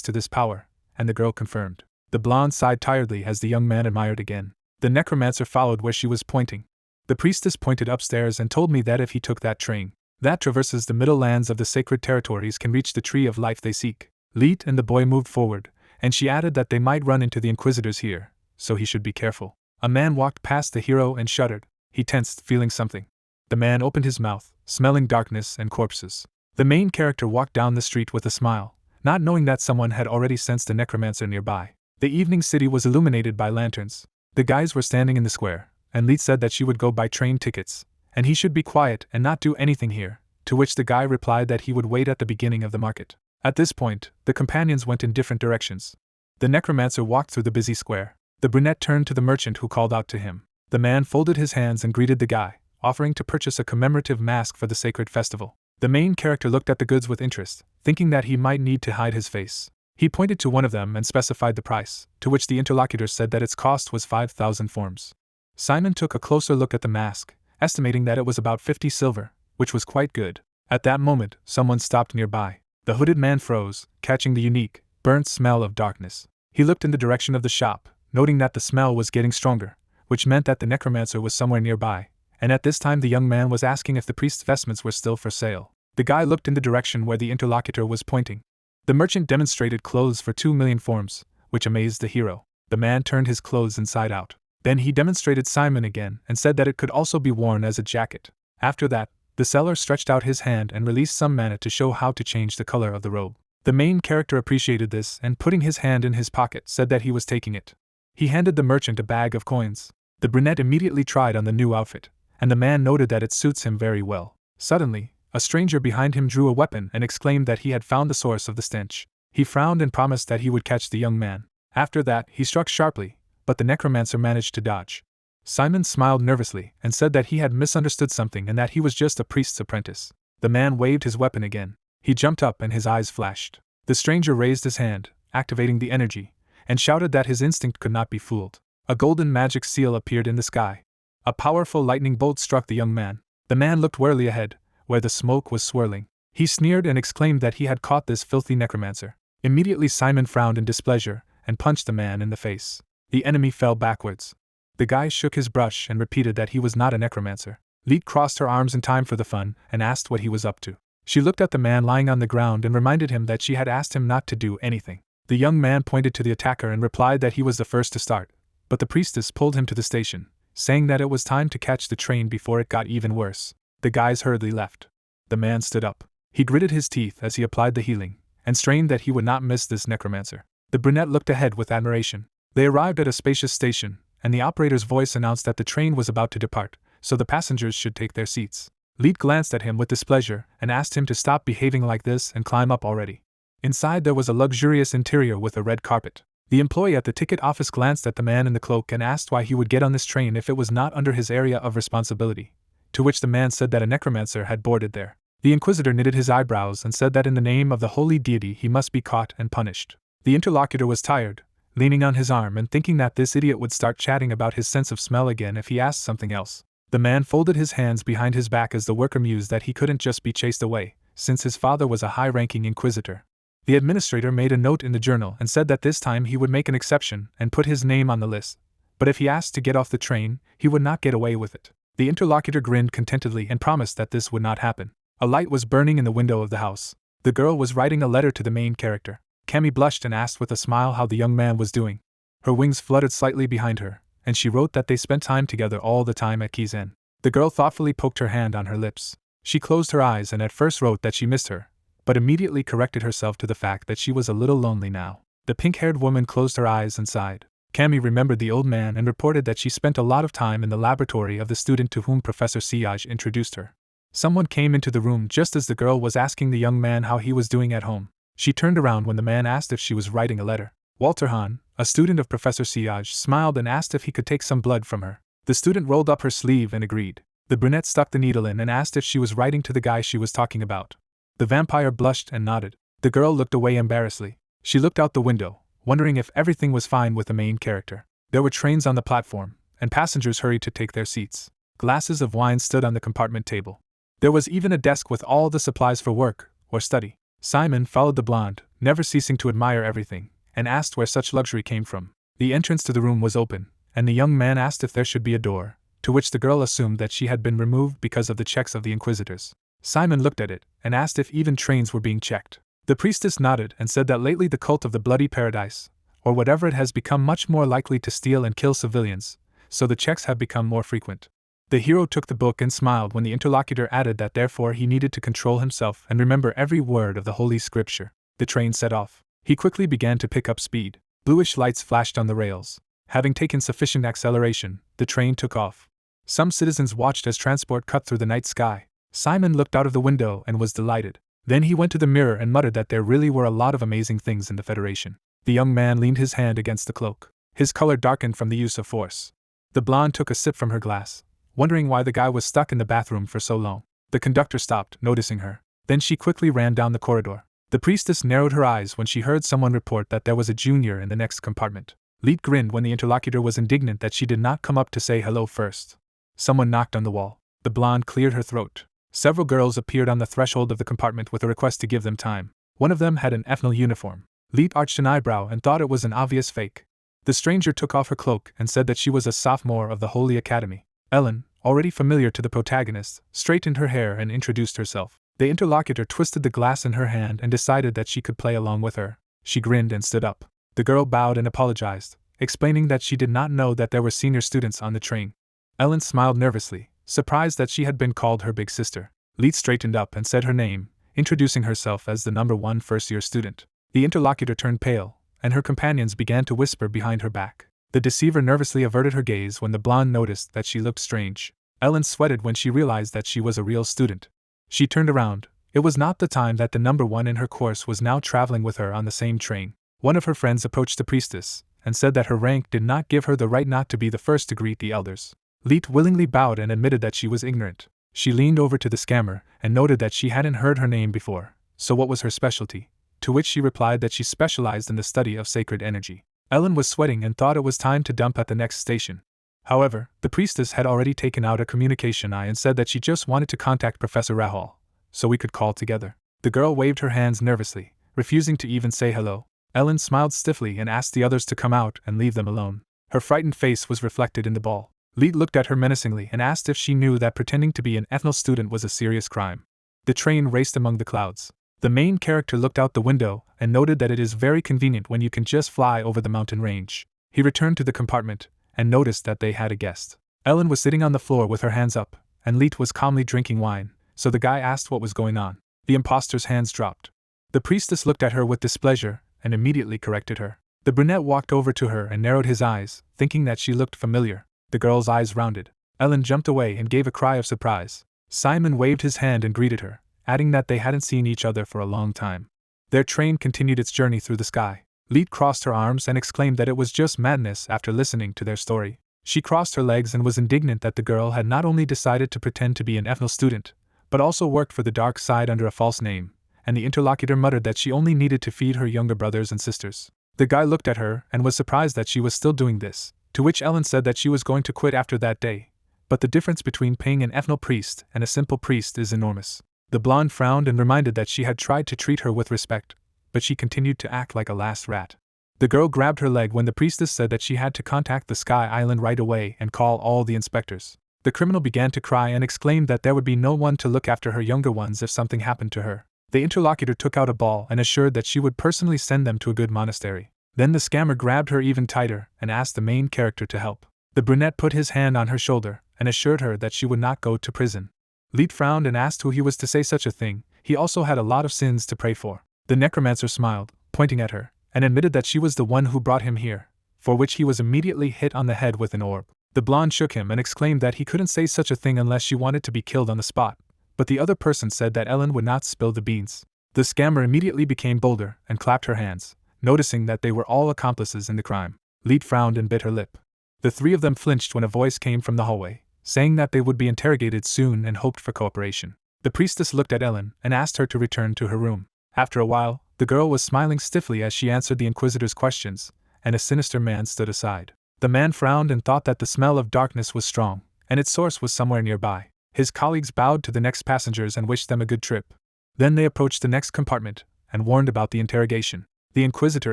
to this power, and the girl confirmed. The blonde sighed tiredly as the young man admired again. The necromancer followed where she was pointing. The priestess pointed upstairs and told me that if he took that train, that traverses the middle lands of the sacred territories can reach the tree of life they seek. Leet and the boy moved forward, and she added that they might run into the inquisitors here, so he should be careful. A man walked past the hero and shuddered. He tensed, feeling something. The man opened his mouth, smelling darkness and corpses. The main character walked down the street with a smile, not knowing that someone had already sensed a necromancer nearby. The evening city was illuminated by lanterns. The guys were standing in the square, and Leet said that she would go buy train tickets, and he should be quiet and not do anything here, to which the guy replied that he would wait at the beginning of the market. At this point, the companions went in different directions. The necromancer walked through the busy square. The brunette turned to the merchant who called out to him. The man folded his hands and greeted the guy, offering to purchase a commemorative mask for the sacred festival. The main character looked at the goods with interest, thinking that he might need to hide his face. He pointed to one of them and specified the price, to which the interlocutor said that its cost was 5,000 forms. Simon took a closer look at the mask, estimating that it was about 50 silver, which was quite good. At that moment, someone stopped nearby. The hooded man froze, catching the unique, burnt smell of darkness. He looked in the direction of the shop, noting that the smell was getting stronger, which meant that the necromancer was somewhere nearby, and at this time the young man was asking if the priest's vestments were still for sale. The guy looked in the direction where the interlocutor was pointing. The merchant demonstrated clothes for 2 million forms, which amazed the hero. The man turned his clothes inside out. Then he demonstrated Simon again and said that it could also be worn as a jacket. After that, the seller stretched out his hand and released some mana to show how to change the color of the robe. The main character appreciated this and, putting his hand in his pocket, said that he was taking it. He handed the merchant a bag of coins. The brunette immediately tried on the new outfit, and the man noted that it suits him very well. Suddenly, a stranger behind him drew a weapon and exclaimed that he had found the source of the stench. He frowned and promised that he would catch the young man. After that, he struck sharply, but the necromancer managed to dodge. Simon smiled nervously and said that he had misunderstood something and that he was just a priest's apprentice. The man waved his weapon again. He jumped up and his eyes flashed. The stranger raised his hand, activating the energy, and shouted that his instinct could not be fooled. A golden magic seal appeared in the sky. A powerful lightning bolt struck the young man. The man looked warily ahead, where the smoke was swirling. He sneered and exclaimed that he had caught this filthy necromancer. Immediately Simon frowned in displeasure and punched the man in the face. The enemy fell backwards. The guy shook his brush and repeated that he was not a necromancer. Leet crossed her arms in time for the fun and asked what he was up to. She looked at the man lying on the ground and reminded him that she had asked him not to do anything. The young man pointed to the attacker and replied that he was the first to start, but the priestess pulled him to the station, saying that it was time to catch the train before it got even worse. The guys hurriedly left. The man stood up. He gritted his teeth as he applied the healing, and strained that he would not miss this necromancer. The brunette looked ahead with admiration. They arrived at a spacious station, and the operator's voice announced that the train was about to depart, so the passengers should take their seats. Leet glanced at him with displeasure and asked him to stop behaving like this and climb up already. Inside there was a luxurious interior with a red carpet. The employee at the ticket office glanced at the man in the cloak and asked why he would get on this train if it was not under his area of responsibility, to which the man said that a necromancer had boarded there. The inquisitor knitted his eyebrows and said that in the name of the holy deity he must be caught and punished. The interlocutor was tired, leaning on his arm and thinking that this idiot would start chatting about his sense of smell again if he asked something else. The man folded his hands behind his back as the worker mused that he couldn't just be chased away, since his father was a high-ranking inquisitor. The administrator made a note in the journal and said that this time he would make an exception and put his name on the list, but if he asked to get off the train, he would not get away with it. The interlocutor grinned contentedly and promised that this would not happen. A light was burning in the window of the house. The girl was writing a letter to the main character. Cammy blushed and asked with a smile how the young man was doing. Her wings fluttered slightly behind her, and she wrote that they spent time together all the time at Kizen. The girl thoughtfully poked her hand on her lips. She closed her eyes and at first wrote that she missed her, but immediately corrected herself to the fact that she was a little lonely now. The pink-haired woman closed her eyes and sighed. Cammy remembered the old man and reported that she spent a lot of time in the laboratory of the student to whom Professor Siage introduced her. Someone came into the room just as the girl was asking the young man how he was doing at home. She turned around when the man asked if she was writing a letter. Walter Hahn, a student of Professor Siage, smiled and asked if he could take some blood from her. The student rolled up her sleeve and agreed. The brunette stuck the needle in and asked if she was writing to the guy she was talking about. The vampire blushed and nodded. The girl looked away embarrassedly. She looked out the window, wondering if everything was fine with the main character. There were trains on the platform, and passengers hurried to take their seats. Glasses of wine stood on the compartment table. There was even a desk with all the supplies for work or study. Simon followed the blonde, never ceasing to admire everything, and asked where such luxury came from. The entrance to the room was open, and the young man asked if there should be a door, to which the girl assumed that she had been removed because of the checks of the inquisitors. Simon looked at it, and asked if even trains were being checked. The priestess nodded and said that lately the cult of the Bloody Paradise, or whatever it has become much more likely to steal and kill civilians, so the checks have become more frequent. The hero took the book and smiled when the interlocutor added that therefore he needed to control himself and remember every word of the Holy Scripture. The train set off. He quickly began to pick up speed. Bluish lights flashed on the rails. Having taken sufficient acceleration, the train took off. Some citizens watched as transport cut through the night sky. Simon looked out of the window and was delighted. Then he went to the mirror and muttered that there really were a lot of amazing things in the Federation. The young man leaned his hand against the cloak. His color darkened from the use of force. The blonde took a sip from her glass, wondering why the guy was stuck in the bathroom for so long. The conductor stopped, noticing her. Then she quickly ran down the corridor. The priestess narrowed her eyes when she heard someone report that there was a junior in the next compartment. Leet grinned when the interlocutor was indignant that she did not come up to say hello first. Someone knocked on the wall. The blonde cleared her throat. Several girls appeared on the threshold of the compartment with a request to give them time. One of them had an ethno uniform. Leet arched an eyebrow and thought it was an obvious fake. The stranger took off her cloak and said that she was a sophomore of the Holy Academy. Ellen, already familiar to the protagonist, straightened her hair and introduced herself. The interlocutor twisted the glass in her hand and decided that she could play along with her. She grinned and stood up. The girl bowed and apologized, explaining that she did not know that there were senior students on the train. Ellen smiled nervously, surprised that she had been called her big sister. Leet straightened up and said her name, introducing herself as the number 1 first-year student. The interlocutor turned pale, and her companions began to whisper behind her back. The deceiver nervously averted her gaze when the blonde noticed that she looked strange. Ellen sweated when she realized that she was a real student. She turned around. It was not the time that the number 1 in her course was now traveling with her on the same train. One of her friends approached the priestess and said that her rank did not give her the right not to be the first to greet the elders. Leet willingly bowed and admitted that she was ignorant. She leaned over to the scammer and noted that she hadn't heard her name before, so what was her specialty? To which she replied that she specialized in the study of sacred energy. Ellen was sweating and thought it was time to dump at the next station. However, the priestess had already taken out a communication eye and said that she just wanted to contact Professor Rahul, so we could call together. The girl waved her hands nervously, refusing to even say hello. Ellen smiled stiffly and asked the others to come out and leave them alone. Her frightened face was reflected in the ball. Leet looked at her menacingly and asked if she knew that pretending to be an ethno student was a serious crime. The train raced among the clouds. The main character looked out the window and noted that it is very convenient when you can just fly over the mountain range. He returned to the compartment and noticed that they had a guest. Ellen was sitting on the floor with her hands up, and Leet was calmly drinking wine, so the guy asked what was going on. The imposter's hands dropped. The priestess looked at her with displeasure and immediately corrected her. The brunette walked over to her and narrowed his eyes, thinking that she looked familiar. The girl's eyes rounded. Ellen jumped away and gave a cry of surprise. Simon waved his hand and greeted her, adding that they hadn't seen each other for a long time. Their train continued its journey through the sky. Leet crossed her arms and exclaimed that it was just madness after listening to their story. She crossed her legs and was indignant that the girl had not only decided to pretend to be an ethno student, but also worked for the dark side under a false name, and the interlocutor muttered that she only needed to feed her younger brothers and sisters. The guy looked at her and was surprised that she was still doing this, to which Ellen said that she was going to quit after that day, but the difference between paying an ethno priest and a simple priest is enormous. The blonde frowned and reminded that she had tried to treat her with respect, but she continued to act like a last rat. The girl grabbed her leg when the priestess said that she had to contact the Sky Island right away and call all the inspectors. The criminal began to cry and exclaimed that there would be no one to look after her younger ones if something happened to her. The interlocutor took out a ball and assured that she would personally send them to a good monastery. Then the scammer grabbed her even tighter and asked the main character to help. The brunette put his hand on her shoulder and assured her that she would not go to prison. Leet frowned and asked who he was to say such a thing. He also had a lot of sins to pray for. The necromancer smiled, pointing at her, and admitted that she was the one who brought him here, for which he was immediately hit on the head with an orb. The blonde shook him and exclaimed that he couldn't say such a thing unless she wanted to be killed on the spot, but the other person said that Ellen would not spill the beans. The scammer immediately became bolder and clapped her hands, noticing that they were all accomplices in the crime. Leet frowned and bit her lip. The three of them flinched when a voice came from the hallway, saying that they would be interrogated soon and hoped for cooperation. The priestess looked at Ellen and asked her to return to her room. After a while, the girl was smiling stiffly as she answered the inquisitor's questions, and a sinister man stood aside. The man frowned and thought that the smell of darkness was strong, and its source was somewhere nearby. His colleagues bowed to the next passengers and wished them a good trip. Then they approached the next compartment and warned about the interrogation. The inquisitor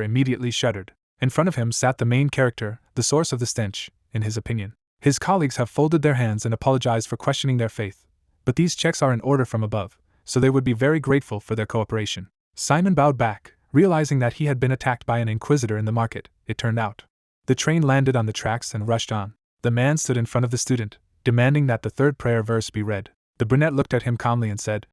immediately shuddered. In front of him sat the main character, the source of the stench, in his opinion. His colleagues have folded their hands and apologized for questioning their faith, but these checks are in order from above, so they would be very grateful for their cooperation. Simon bowed back, realizing that he had been attacked by an inquisitor in the market, it turned out. The train landed on the tracks and rushed on. The man stood in front of the student, demanding that the third prayer verse be read. The brunette looked at him calmly and said,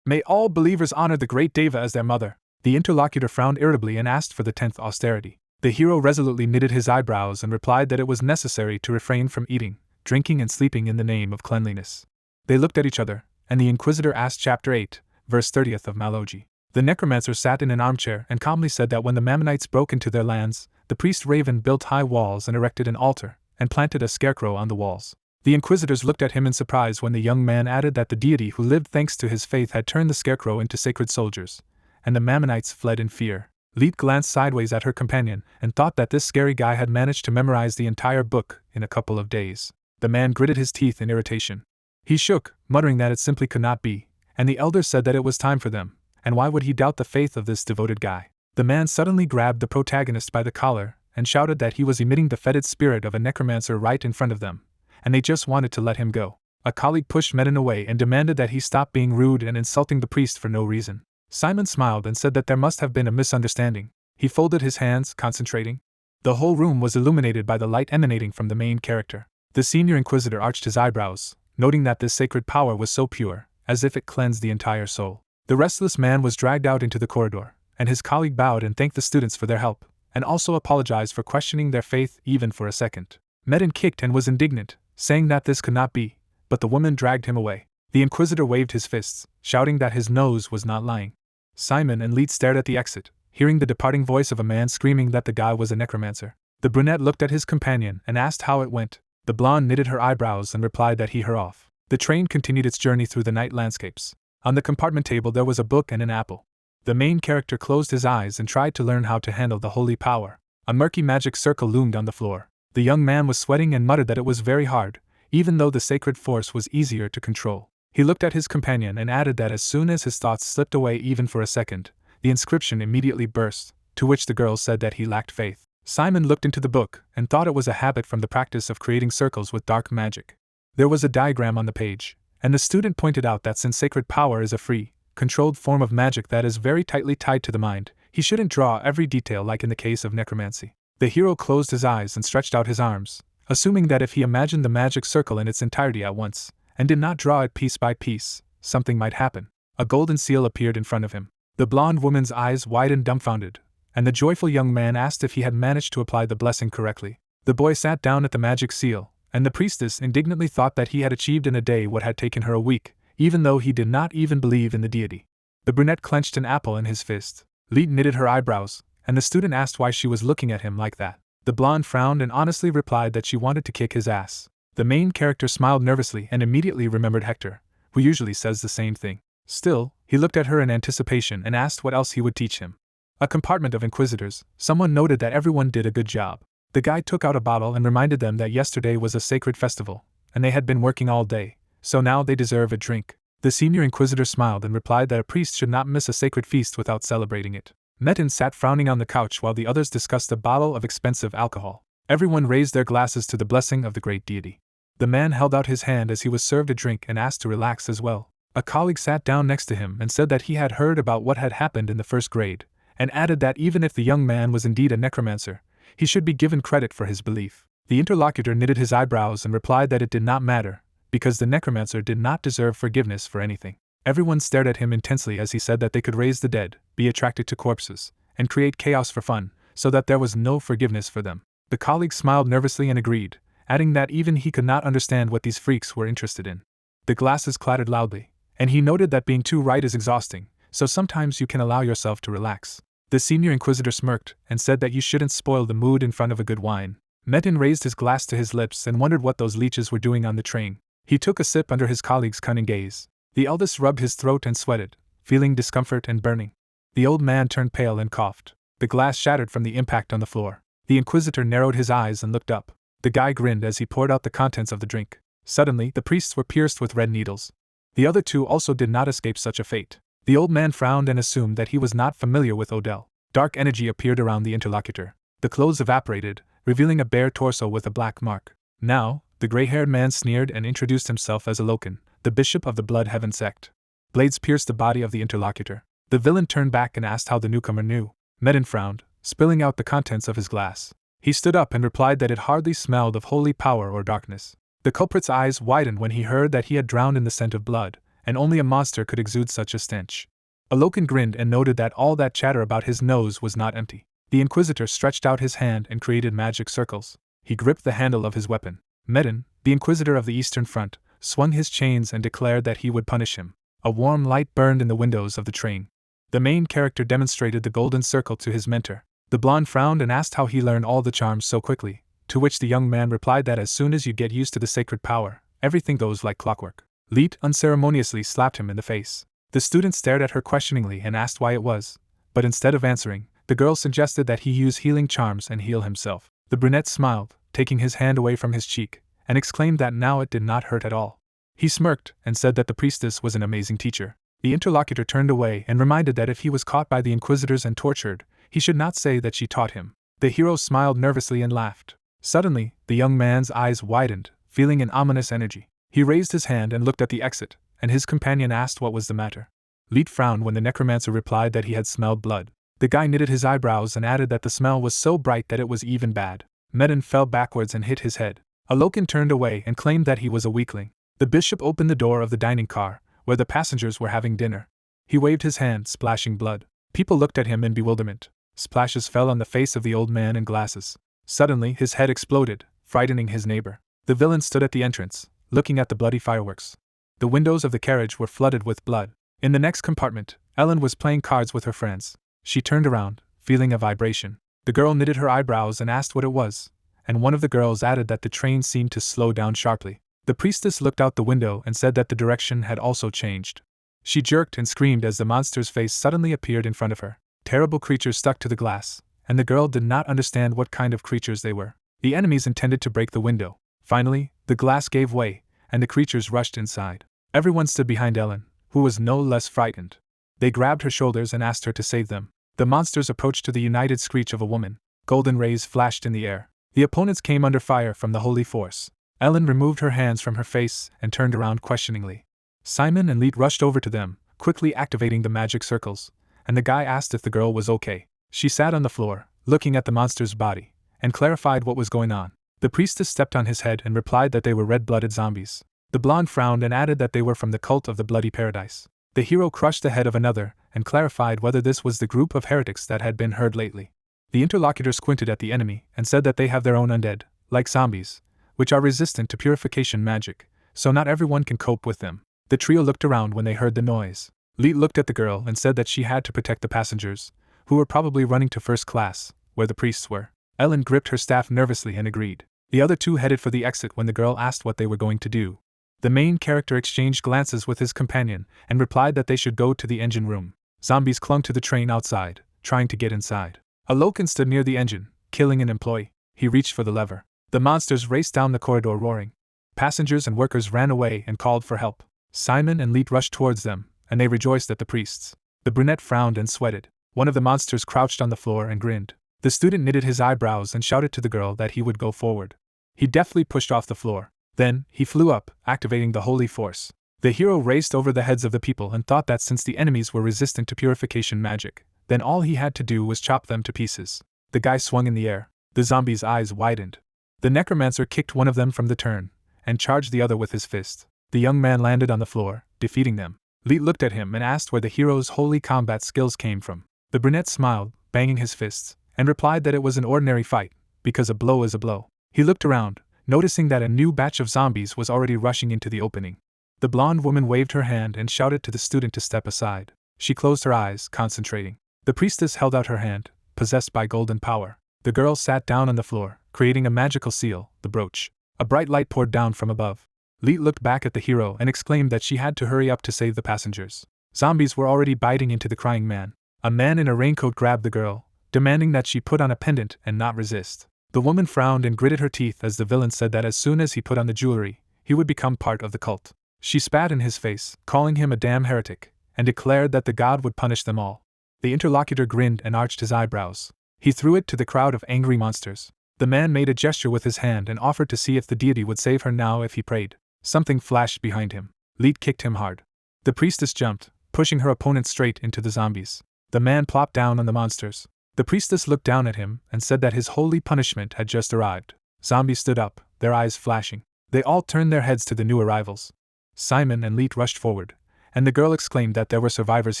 "May all believers honor the great Deva as their mother." The interlocutor frowned irritably and asked for the 10th austerity. The hero resolutely knitted his eyebrows and replied that it was necessary to refrain from eating, drinking and sleeping in the name of cleanliness. They looked at each other, and the inquisitor asked chapter 8, verse 30th of Maloji. The necromancer sat in an armchair and calmly said that when the Mammonites broke into their lands, the priest Raven built high walls and erected an altar, and planted a scarecrow on the walls. The Inquisitors looked at him in surprise when the young man added that the deity who lived thanks to his faith had turned the scarecrow into sacred soldiers, and the Mammonites fled in fear. Leet glanced sideways at her companion and thought that this scary guy had managed to memorize the entire book in a couple of days. The man gritted his teeth in irritation. He shook, muttering that it simply could not be, and the elders said that it was time for them, and why would he doubt the faith of this devoted guy? The man suddenly grabbed the protagonist by the collar and shouted that he was emitting the fetid spirit of a necromancer right in front of them, and they just wanted to let him go. A colleague pushed Medin away and demanded that he stop being rude and insulting the priest for no reason. Simon smiled and said that there must have been a misunderstanding. He folded his hands, concentrating. The whole room was illuminated by the light emanating from the main character. The senior inquisitor arched his eyebrows, noting that this sacred power was so pure, as if it cleansed the entire soul. The restless man was dragged out into the corridor, and his colleague bowed and thanked the students for their help, and also apologized for questioning their faith even for a second. Medin kicked and was indignant, saying that this could not be, but the woman dragged him away. The inquisitor waved his fists, shouting that his nose was not lying. Simon and Leet stared at the exit, hearing the departing voice of a man screaming that the guy was a necromancer. The brunette looked at his companion and asked how it went. The blonde knitted her eyebrows and replied that her off. The train continued its journey through the night landscapes. On the compartment table there was a book and an apple. The main character closed his eyes and tried to learn how to handle the holy power. A murky magic circle loomed on the floor. The young man was sweating and muttered that it was very hard, even though the sacred force was easier to control. He looked at his companion and added that as soon as his thoughts slipped away even for a second, the inscription immediately burst, to which the girl said that he lacked faith. Simon looked into the book and thought it was a habit from the practice of creating circles with dark magic. There was a diagram on the page, and the student pointed out that since sacred power is a free, controlled form of magic that is very tightly tied to the mind, he shouldn't draw every detail like in the case of necromancy. The hero closed his eyes and stretched out his arms, assuming that if he imagined the magic circle in its entirety at once, and did not draw it piece by piece, something might happen. A golden seal appeared in front of him. The blonde woman's eyes widened dumbfounded, and the joyful young man asked if he had managed to apply the blessing correctly. The boy sat down at the magic seal, and the priestess indignantly thought that he had achieved in a day what had taken her a week, even though he did not even believe in the deity. The brunette clenched an apple in his fist. Leet knitted her eyebrows, and the student asked why she was looking at him like that. The blonde frowned and honestly replied that she wanted to kick his ass. The main character smiled nervously and immediately remembered Hector, who usually says the same thing. Still, he looked at her in anticipation and asked what else he would teach him. A compartment of inquisitors, someone noted that everyone did a good job. The guy took out a bottle and reminded them that yesterday was a sacred festival, and they had been working all day, so now they deserve a drink. The senior inquisitor smiled and replied that a priest should not miss a sacred feast without celebrating it. Metin sat frowning on the couch while the others discussed a bottle of expensive alcohol. Everyone raised their glasses to the blessing of the great deity. The man held out his hand as he was served a drink and asked to relax as well. A colleague sat down next to him and said that he had heard about what had happened in the first grade, and added that even if the young man was indeed a necromancer, he should be given credit for his belief. The interlocutor knitted his eyebrows and replied that it did not matter, because the necromancer did not deserve forgiveness for anything. Everyone stared at him intensely as he said that they could raise the dead, be attracted to corpses, and create chaos for fun, so that there was no forgiveness for them. The colleague smiled nervously and agreed, adding that even he could not understand what these freaks were interested in. The glasses clattered loudly, and he noted that being too right is exhausting, so sometimes you can allow yourself to relax. The senior inquisitor smirked and said that you shouldn't spoil the mood in front of a good wine. Metin raised his glass to his lips and wondered what those leeches were doing on the train. He took a sip under his colleague's cunning gaze. The eldest rubbed his throat and sweated, feeling discomfort and burning. The old man turned pale and coughed. The glass shattered from the impact on the floor. The inquisitor narrowed his eyes and looked up. The guy grinned as he poured out the contents of the drink. Suddenly, the priests were pierced with red needles. The other two also did not escape such a fate. The old man frowned and assumed that he was not familiar with Odell. Dark energy appeared around the interlocutor. The clothes evaporated, revealing a bare torso with a black mark. Now, the gray-haired man sneered and introduced himself as Alokan, the bishop of the Blood Heaven sect. Blades pierced the body of the interlocutor. The villain turned back and asked how the newcomer knew. Medin frowned, spilling out the contents of his glass. He stood up and replied that it hardly smelled of holy power or darkness. The culprit's eyes widened when he heard that he had drowned in the scent of blood, and only a monster could exude such a stench. Alokan grinned and noted that all that chatter about his nose was not empty. The inquisitor stretched out his hand and created magic circles. He gripped the handle of his weapon. Medin, the inquisitor of the Eastern Front, swung his chains and declared that he would punish him. A warm light burned in the windows of the train. The main character demonstrated the golden circle to his mentor. The blonde frowned and asked how he learned all the charms so quickly, To which the young man replied that as soon as you get used to the sacred power, everything goes like clockwork. Leet unceremoniously slapped him in the face. The student stared at her questioningly and asked why it was, but instead of answering, the girl suggested that he use healing charms and heal himself. The brunette smiled, taking his hand away from his cheek, and exclaimed that now it did not hurt at all. He smirked and said that the priestess was an amazing teacher. The interlocutor turned away and reminded that if he was caught by the inquisitors and tortured, he should not say that she taught him. The hero smiled nervously and laughed. Suddenly, the young man's eyes widened, feeling an ominous energy. He raised his hand and looked at the exit, and his companion asked what was the matter. Leet frowned when the necromancer replied that he had smelled blood. The guy knitted his eyebrows and added that the smell was so bright that it was even bad. Medon fell backwards and hit his head. Alokan turned away and claimed that he was a weakling. The bishop opened the door of the dining car, where the passengers were having dinner. He waved his hand, splashing blood. People looked at him in bewilderment. Splashes fell on the face of the old man in glasses. Suddenly, his head exploded, frightening his neighbor. The villain stood at the entrance, looking at the bloody fireworks. The windows of the carriage were flooded with blood. In the next compartment, Ellen was playing cards with her friends. She turned around, feeling a vibration. The girl knitted her eyebrows and asked what it was, and one of the girls added that the train seemed to slow down sharply. The priestess looked out the window and said that the direction had also changed. She jerked and screamed as the monster's face suddenly appeared in front of her. Terrible creatures stuck to the glass, and the girl did not understand what kind of creatures they were. The enemies intended to break the window. Finally, the glass gave way, and the creatures rushed inside. Everyone stood behind Ellen, who was no less frightened. They grabbed her shoulders and asked her to save them. The monsters approached to the united screech of a woman. Golden rays flashed in the air. The opponents came under fire from the holy force. Ellen removed her hands from her face and turned around questioningly. Simon and Leet rushed over to them, quickly activating the magic circles, and the guy asked if the girl was okay. She sat on the floor, looking at the monster's body, and clarified what was going on. The priestess stepped on his head and replied that they were red-blooded zombies. The blonde frowned and added that they were from the cult of the Bloody Paradise. The hero crushed the head of another and clarified whether this was the group of heretics that had been heard lately. The interlocutor squinted at the enemy and said that they have their own undead, like zombies, which are resistant to purification magic, so not everyone can cope with them. The trio looked around when they heard the noise. Leet looked at the girl and said that she had to protect the passengers, who were probably running to first class, where the priests were. Ellen gripped her staff nervously and agreed. The other two headed for the exit when the girl asked what they were going to do. The main character exchanged glances with his companion and replied that they should go to the engine room. Zombies clung to the train outside, trying to get inside. Alokan stood near the engine, killing an employee. He reached for the lever. The monsters raced down the corridor roaring. Passengers and workers ran away and called for help. Simon and Leet rushed towards them, and they rejoiced at the priests. The brunette frowned and sweated. One of the monsters crouched on the floor and grinned. The student knitted his eyebrows and shouted to the girl that he would go forward. He deftly pushed off the floor. Then, he flew up, activating the holy force. The hero raced over the heads of the people and thought that since the enemies were resistant to purification magic, then all he had to do was chop them to pieces. The guy swung in the air. The zombie's eyes widened. The necromancer kicked one of them from the turn, and charged the other with his fist. The young man landed on the floor, defeating them. Leet looked at him and asked where the hero's holy combat skills came from. The brunette smiled, banging his fists, and replied that it was an ordinary fight, because a blow is a blow. He looked around, noticing that a new batch of zombies was already rushing into the opening. The blonde woman waved her hand and shouted to the student to step aside. She closed her eyes, concentrating. The priestess held out her hand, possessed by golden power. The girl sat down on the floor, creating a magical seal, the brooch. A bright light poured down from above. Leet looked back at the hero and exclaimed that she had to hurry up to save the passengers. Zombies were already biting into the crying man. A man in a raincoat grabbed the girl, demanding that she put on a pendant and not resist. The woman frowned and gritted her teeth as the villain said that as soon as he put on the jewelry, he would become part of the cult. She spat in his face, calling him a damn heretic, and declared that the god would punish them all. The interlocutor grinned and arched his eyebrows. He threw it to the crowd of angry monsters. The man made a gesture with his hand and offered to see if the deity would save her now if he prayed. Something flashed behind him. Leet kicked him hard. The priestess jumped, pushing her opponent straight into the zombies. The man plopped down on the monsters. The priestess looked down at him and said that his holy punishment had just arrived. Zombies stood up, their eyes flashing. They all turned their heads to the new arrivals. Simon and Leet rushed forward, and the girl exclaimed that there were survivors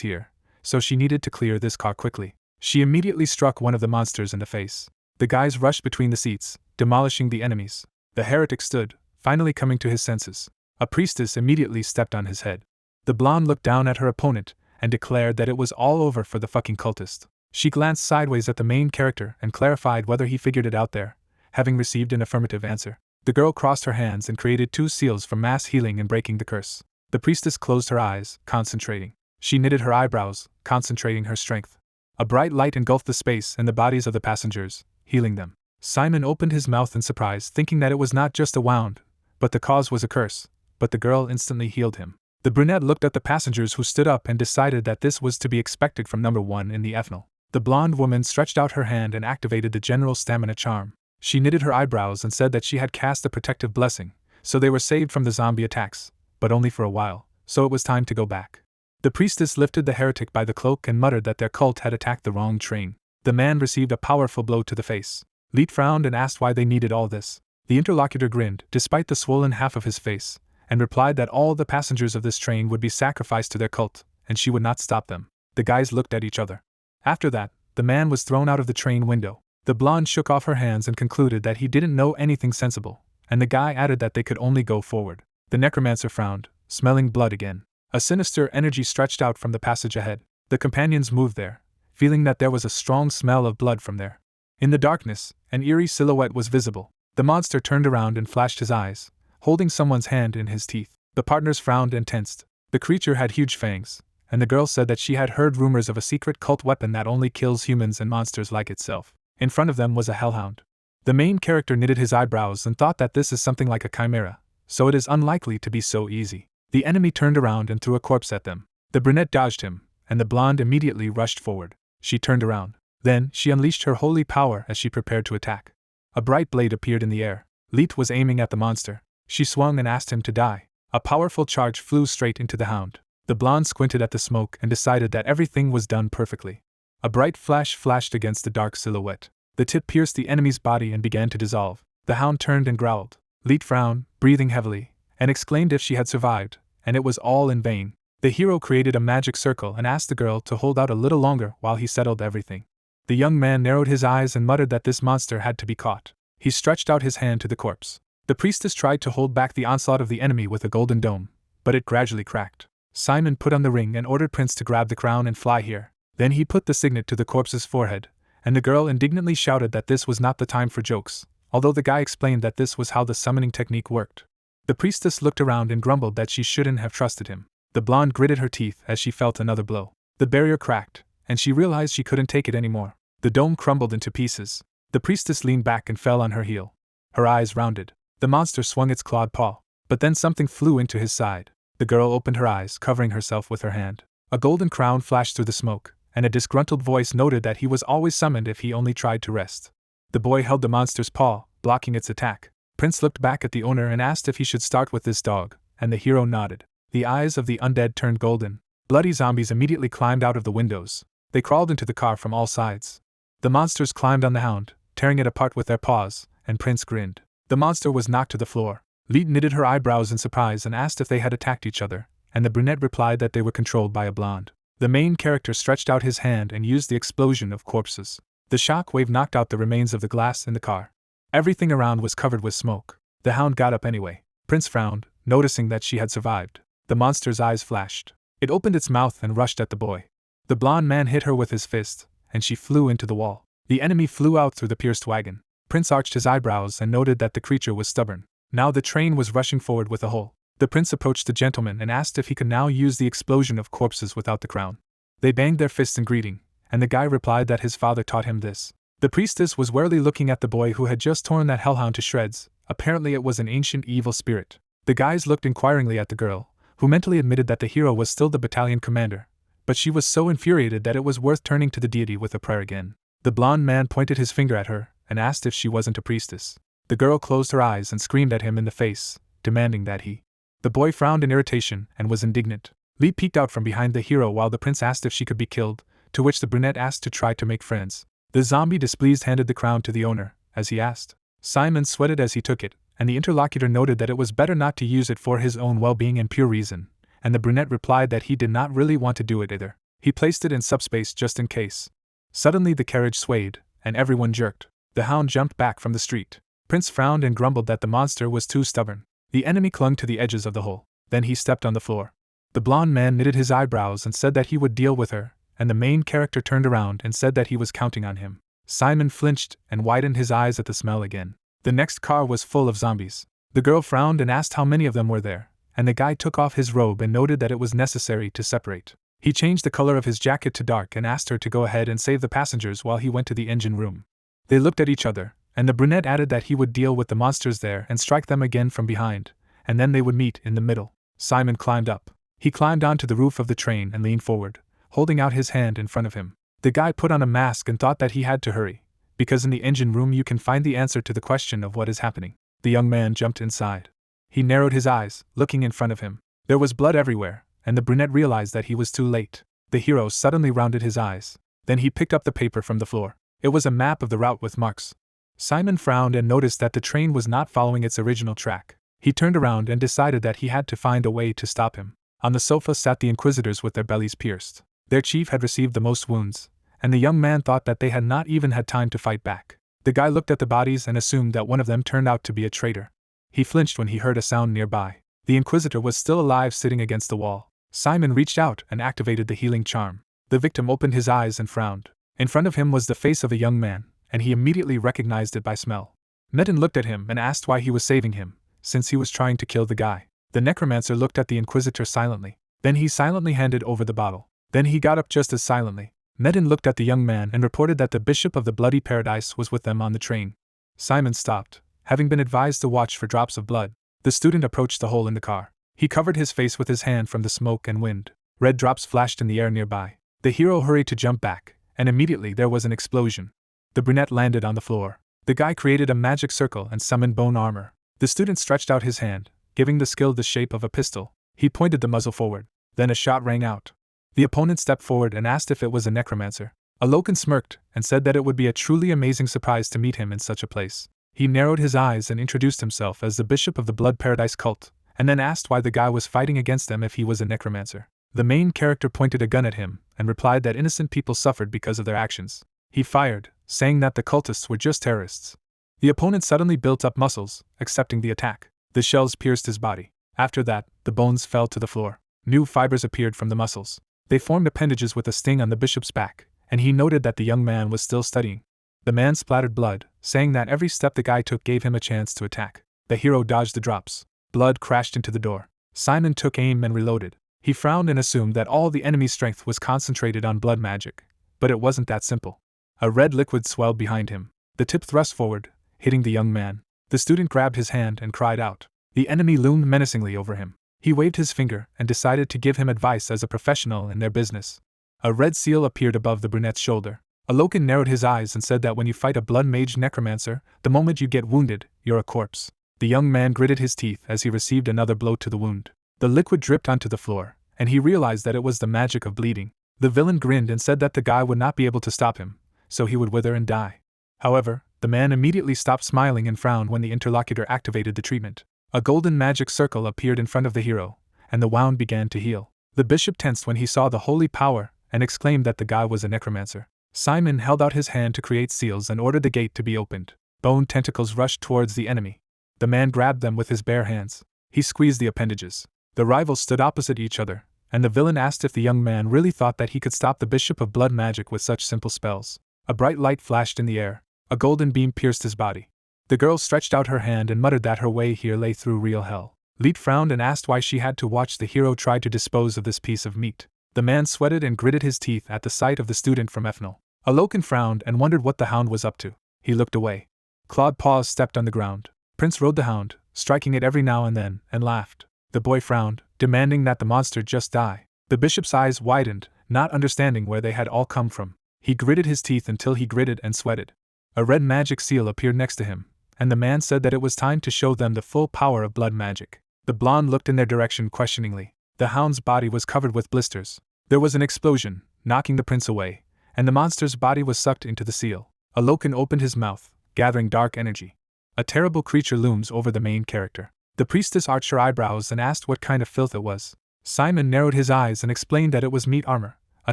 here, so she needed to clear this car quickly. She immediately struck one of the monsters in the face. The guys rushed between the seats, demolishing the enemies. The heretic stood, finally coming to his senses. A priestess immediately stepped on his head. The blonde looked down at her opponent and declared that it was all over for the fucking cultist. She glanced sideways at the main character and clarified whether he figured it out there, having received an affirmative answer. The girl crossed her hands and created 2 seals for mass healing and breaking the curse. The priestess closed her eyes, concentrating. She knitted her eyebrows, concentrating her strength. A bright light engulfed the space and the bodies of the passengers, healing them. Simon opened his mouth in surprise, thinking that it was not just a wound, but the cause was a curse, but the girl instantly healed him. The brunette looked at the passengers who stood up and decided that this was to be expected from number 1 in the ethanol. The blonde woman stretched out her hand and activated the general stamina charm. She knitted her eyebrows and said that she had cast a protective blessing, so they were saved from the zombie attacks, but only for a while, so it was time to go back. The priestess lifted the heretic by the cloak and muttered that their cult had attacked the wrong train. The man received a powerful blow to the face. Leet frowned and asked why they needed all this. The interlocutor grinned, despite the swollen half of his face, and replied that all the passengers of this train would be sacrificed to their cult, and she would not stop them. The guys looked at each other. After that, the man was thrown out of the train window. The blonde shook off her hands and concluded that he didn't know anything sensible, and the guy added that they could only go forward. The necromancer frowned, smelling blood again. A sinister energy stretched out from the passage ahead. The companions moved there, feeling that there was a strong smell of blood from there. In the darkness, an eerie silhouette was visible. The monster turned around and flashed his eyes, holding someone's hand in his teeth. The partners frowned and tensed. The creature had huge fangs, and the girl said that she had heard rumors of a secret cult weapon that only kills humans and monsters like itself. In front of them was a hellhound. The main character knitted his eyebrows and thought that this is something like a chimera, so it is unlikely to be so easy. The enemy turned around and threw a corpse at them. The brunette dodged him, and the blonde immediately rushed forward. She turned around. Then, she unleashed her holy power as she prepared to attack. A bright blade appeared in the air. Leet was aiming at the monster. She swung and asked him to die. A powerful charge flew straight into the hound. The blonde squinted at the smoke and decided that everything was done perfectly. A bright flash flashed against the dark silhouette. The tip pierced the enemy's body and began to dissolve. The hound turned and growled. Leet frowned, breathing heavily, and exclaimed if she had survived, and it was all in vain. The hero created a magic circle and asked the girl to hold out a little longer while he settled everything. The young man narrowed his eyes and muttered that this monster had to be caught. He stretched out his hand to the corpse. The priestess tried to hold back the onslaught of the enemy with a golden dome, but it gradually cracked. Simon put on the ring and ordered Prince to grab the crown and fly here. Then he put the signet to the corpse's forehead, and the girl indignantly shouted that this was not the time for jokes, although the guy explained that this was how the summoning technique worked. The priestess looked around and grumbled that she shouldn't have trusted him. The blonde gritted her teeth as she felt another blow. The barrier cracked, and she realized she couldn't take it anymore. The dome crumbled into pieces. The priestess leaned back and fell on her heel. Her eyes rounded. The monster swung its clawed paw, but then something flew into his side. The girl opened her eyes, covering herself with her hand. A golden crown flashed through the smoke, and a disgruntled voice noted that he was always summoned if he only tried to rest. The boy held the monster's paw, blocking its attack. Prince looked back at the owner and asked if he should start with this dog, and the hero nodded. The eyes of the undead turned golden. Bloody zombies immediately climbed out of the windows. They crawled into the car from all sides. The monsters climbed on the hound, tearing it apart with their paws, and Prince grinned. The monster was knocked to the floor. Leet knitted her eyebrows in surprise and asked if they had attacked each other, and the brunette replied that they were controlled by a blonde. The main character stretched out his hand and used the explosion of corpses. The shock wave knocked out the remains of the glass in the car. Everything around was covered with smoke. The hound got up anyway. Prince frowned, noticing that she had survived. The monster's eyes flashed. It opened its mouth and rushed at the boy. The blonde man hit her with his fist, and she flew into the wall. The enemy flew out through the pierced wagon. Prince arched his eyebrows and noted that the creature was stubborn. Now the train was rushing forward with a hole. The prince approached the gentleman and asked if he could now use the explosion of corpses without the crown. They banged their fists in greeting, and the guy replied that his father taught him this. The priestess was warily looking at the boy who had just torn that hellhound to shreds. Apparently it was an ancient evil spirit. The guys looked inquiringly at the girl, who mentally admitted that the hero was still the battalion commander, but she was so infuriated that it was worth turning to the deity with a prayer again. The blonde man pointed his finger at her and asked if she wasn't a priestess. The girl closed her eyes and screamed at him in the face, demanding that he. The boy frowned in irritation and was indignant. Lee peeked out from behind the hero while the prince asked if she could be killed, to which the brunette asked to try to make friends. The zombie displeased handed the crown to the owner, as he asked. Simon sweated as he took it, and the interlocutor noted that it was better not to use it for his own well-being and pure reason, and the brunette replied that he did not really want to do it either. He placed it in subspace just in case. Suddenly the carriage swayed, and everyone jerked. The hound jumped back from the street. Prince frowned and grumbled that the monster was too stubborn. The enemy clung to the edges of the hole. Then he stepped on the floor. The blonde man knitted his eyebrows and said that he would deal with her, and the main character turned around and said that he was counting on him. Simon flinched and widened his eyes at the smell again. The next car was full of zombies. The girl frowned and asked how many of them were there, and the guy took off his robe and noted that it was necessary to separate. He changed the color of his jacket to dark and asked her to go ahead and save the passengers while he went to the engine room. They looked at each other, and the brunette added that he would deal with the monsters there and strike them again from behind, and then they would meet in the middle. Simon climbed up. He climbed onto the roof of the train and leaned forward, holding out his hand in front of him. The guy put on a mask and thought that he had to hurry, because in the engine room you can find the answer to the question of what is happening. The young man jumped inside. He narrowed his eyes, looking in front of him. There was blood everywhere, and the brunette realized that he was too late. The hero suddenly rounded his eyes. Then he picked up the paper from the floor. It was a map of the route with marks. Simon frowned and noticed that the train was not following its original track. He turned around and decided that he had to find a way to stop him. On the sofa sat the Inquisitors with their bellies pierced. Their chief had received the most wounds, and the young man thought that they had not even had time to fight back. The guy looked at the bodies and assumed that one of them turned out to be a traitor. He flinched when he heard a sound nearby. The Inquisitor was still alive, sitting against the wall. Simon reached out and activated the healing charm. The victim opened his eyes and frowned. In front of him was the face of a young man, and he immediately recognized it by smell. Metin looked at him and asked why he was saving him, since he was trying to kill the guy. The Necromancer looked at the Inquisitor silently. Then he silently handed over the bottle. Then he got up just as silently. Metin looked at the young man and reported that the Bishop of the Bloody Paradise was with them on the train. Simon stopped, having been advised to watch for drops of blood. The student approached the hole in the car. He covered his face with his hand from the smoke and wind. Red drops flashed in the air nearby. The hero hurried to jump back, and immediately there was an explosion. The brunette landed on the floor. The guy created a magic circle and summoned bone armor. The student stretched out his hand, giving the skill the shape of a pistol. He pointed the muzzle forward. Then a shot rang out. The opponent stepped forward and asked if it was a necromancer. Alokan smirked and said that it would be a truly amazing surprise to meet him in such a place. He narrowed his eyes and introduced himself as the Bishop of the Blood Paradise cult, and then asked why the guy was fighting against them if he was a necromancer. The main character pointed a gun at him and replied that innocent people suffered because of their actions. He fired, saying that the cultists were just terrorists. The opponent suddenly built up muscles, accepting the attack. The shells pierced his body. After that, the bones fell to the floor. New fibers appeared from the muscles. They formed appendages with a sting on the bishop's back, and he noted that the young man was still studying. The man splattered blood, saying that every step the guy took gave him a chance to attack. The hero dodged the drops. Blood crashed into the door. Simon took aim and reloaded. He frowned and assumed that all the enemy's strength was concentrated on blood magic, but it wasn't that simple. A red liquid swelled behind him. The tip thrust forward, hitting the young man. The student grabbed his hand and cried out. The enemy loomed menacingly over him. He waved his finger and decided to give him advice as a professional in their business. A red seal appeared above the brunette's shoulder. Alokan narrowed his eyes and said that when you fight a blood mage necromancer, the moment you get wounded, you're a corpse. The young man gritted his teeth as he received another blow to the wound. The liquid dripped onto the floor, and he realized that it was the magic of bleeding. The villain grinned and said that the guy would not be able to stop him, so he would wither and die. However, the man immediately stopped smiling and frowned when the interlocutor activated the treatment. A golden magic circle appeared in front of the hero, and the wound began to heal. The bishop tensed when he saw the holy power and exclaimed that the guy was a necromancer. Simon held out his hand to create seals and ordered the gate to be opened. Bone tentacles rushed towards the enemy. The man grabbed them with his bare hands. He squeezed the appendages. The rivals stood opposite each other, and the villain asked if the young man really thought that he could stop the Bishop of Blood magic with such simple spells. A bright light flashed in the air. A golden beam pierced his body. The girl stretched out her hand and muttered that her way here lay through real hell. Leet frowned and asked why she had to watch the hero try to dispose of this piece of meat. The man sweated and gritted his teeth at the sight of the student from Ethnal. Alokan frowned and wondered what the hound was up to. He looked away. Clawed paws stepped on the ground. Prince rode the hound, striking it every now and then, and laughed. The boy frowned, demanding that the monster just die. The bishop's eyes widened, not understanding where they had all come from. He gritted his teeth until he gritted and sweated. A red magic seal appeared next to him, and the man said that it was time to show them the full power of blood magic. The blonde looked in their direction questioningly. The hound's body was covered with blisters. There was an explosion, knocking the prince away, and the monster's body was sucked into the seal. Alokan opened his mouth, gathering dark energy. A terrible creature looms over the main character. The priestess arched her eyebrows and asked what kind of filth it was. Simon narrowed his eyes and explained that it was meat armor, a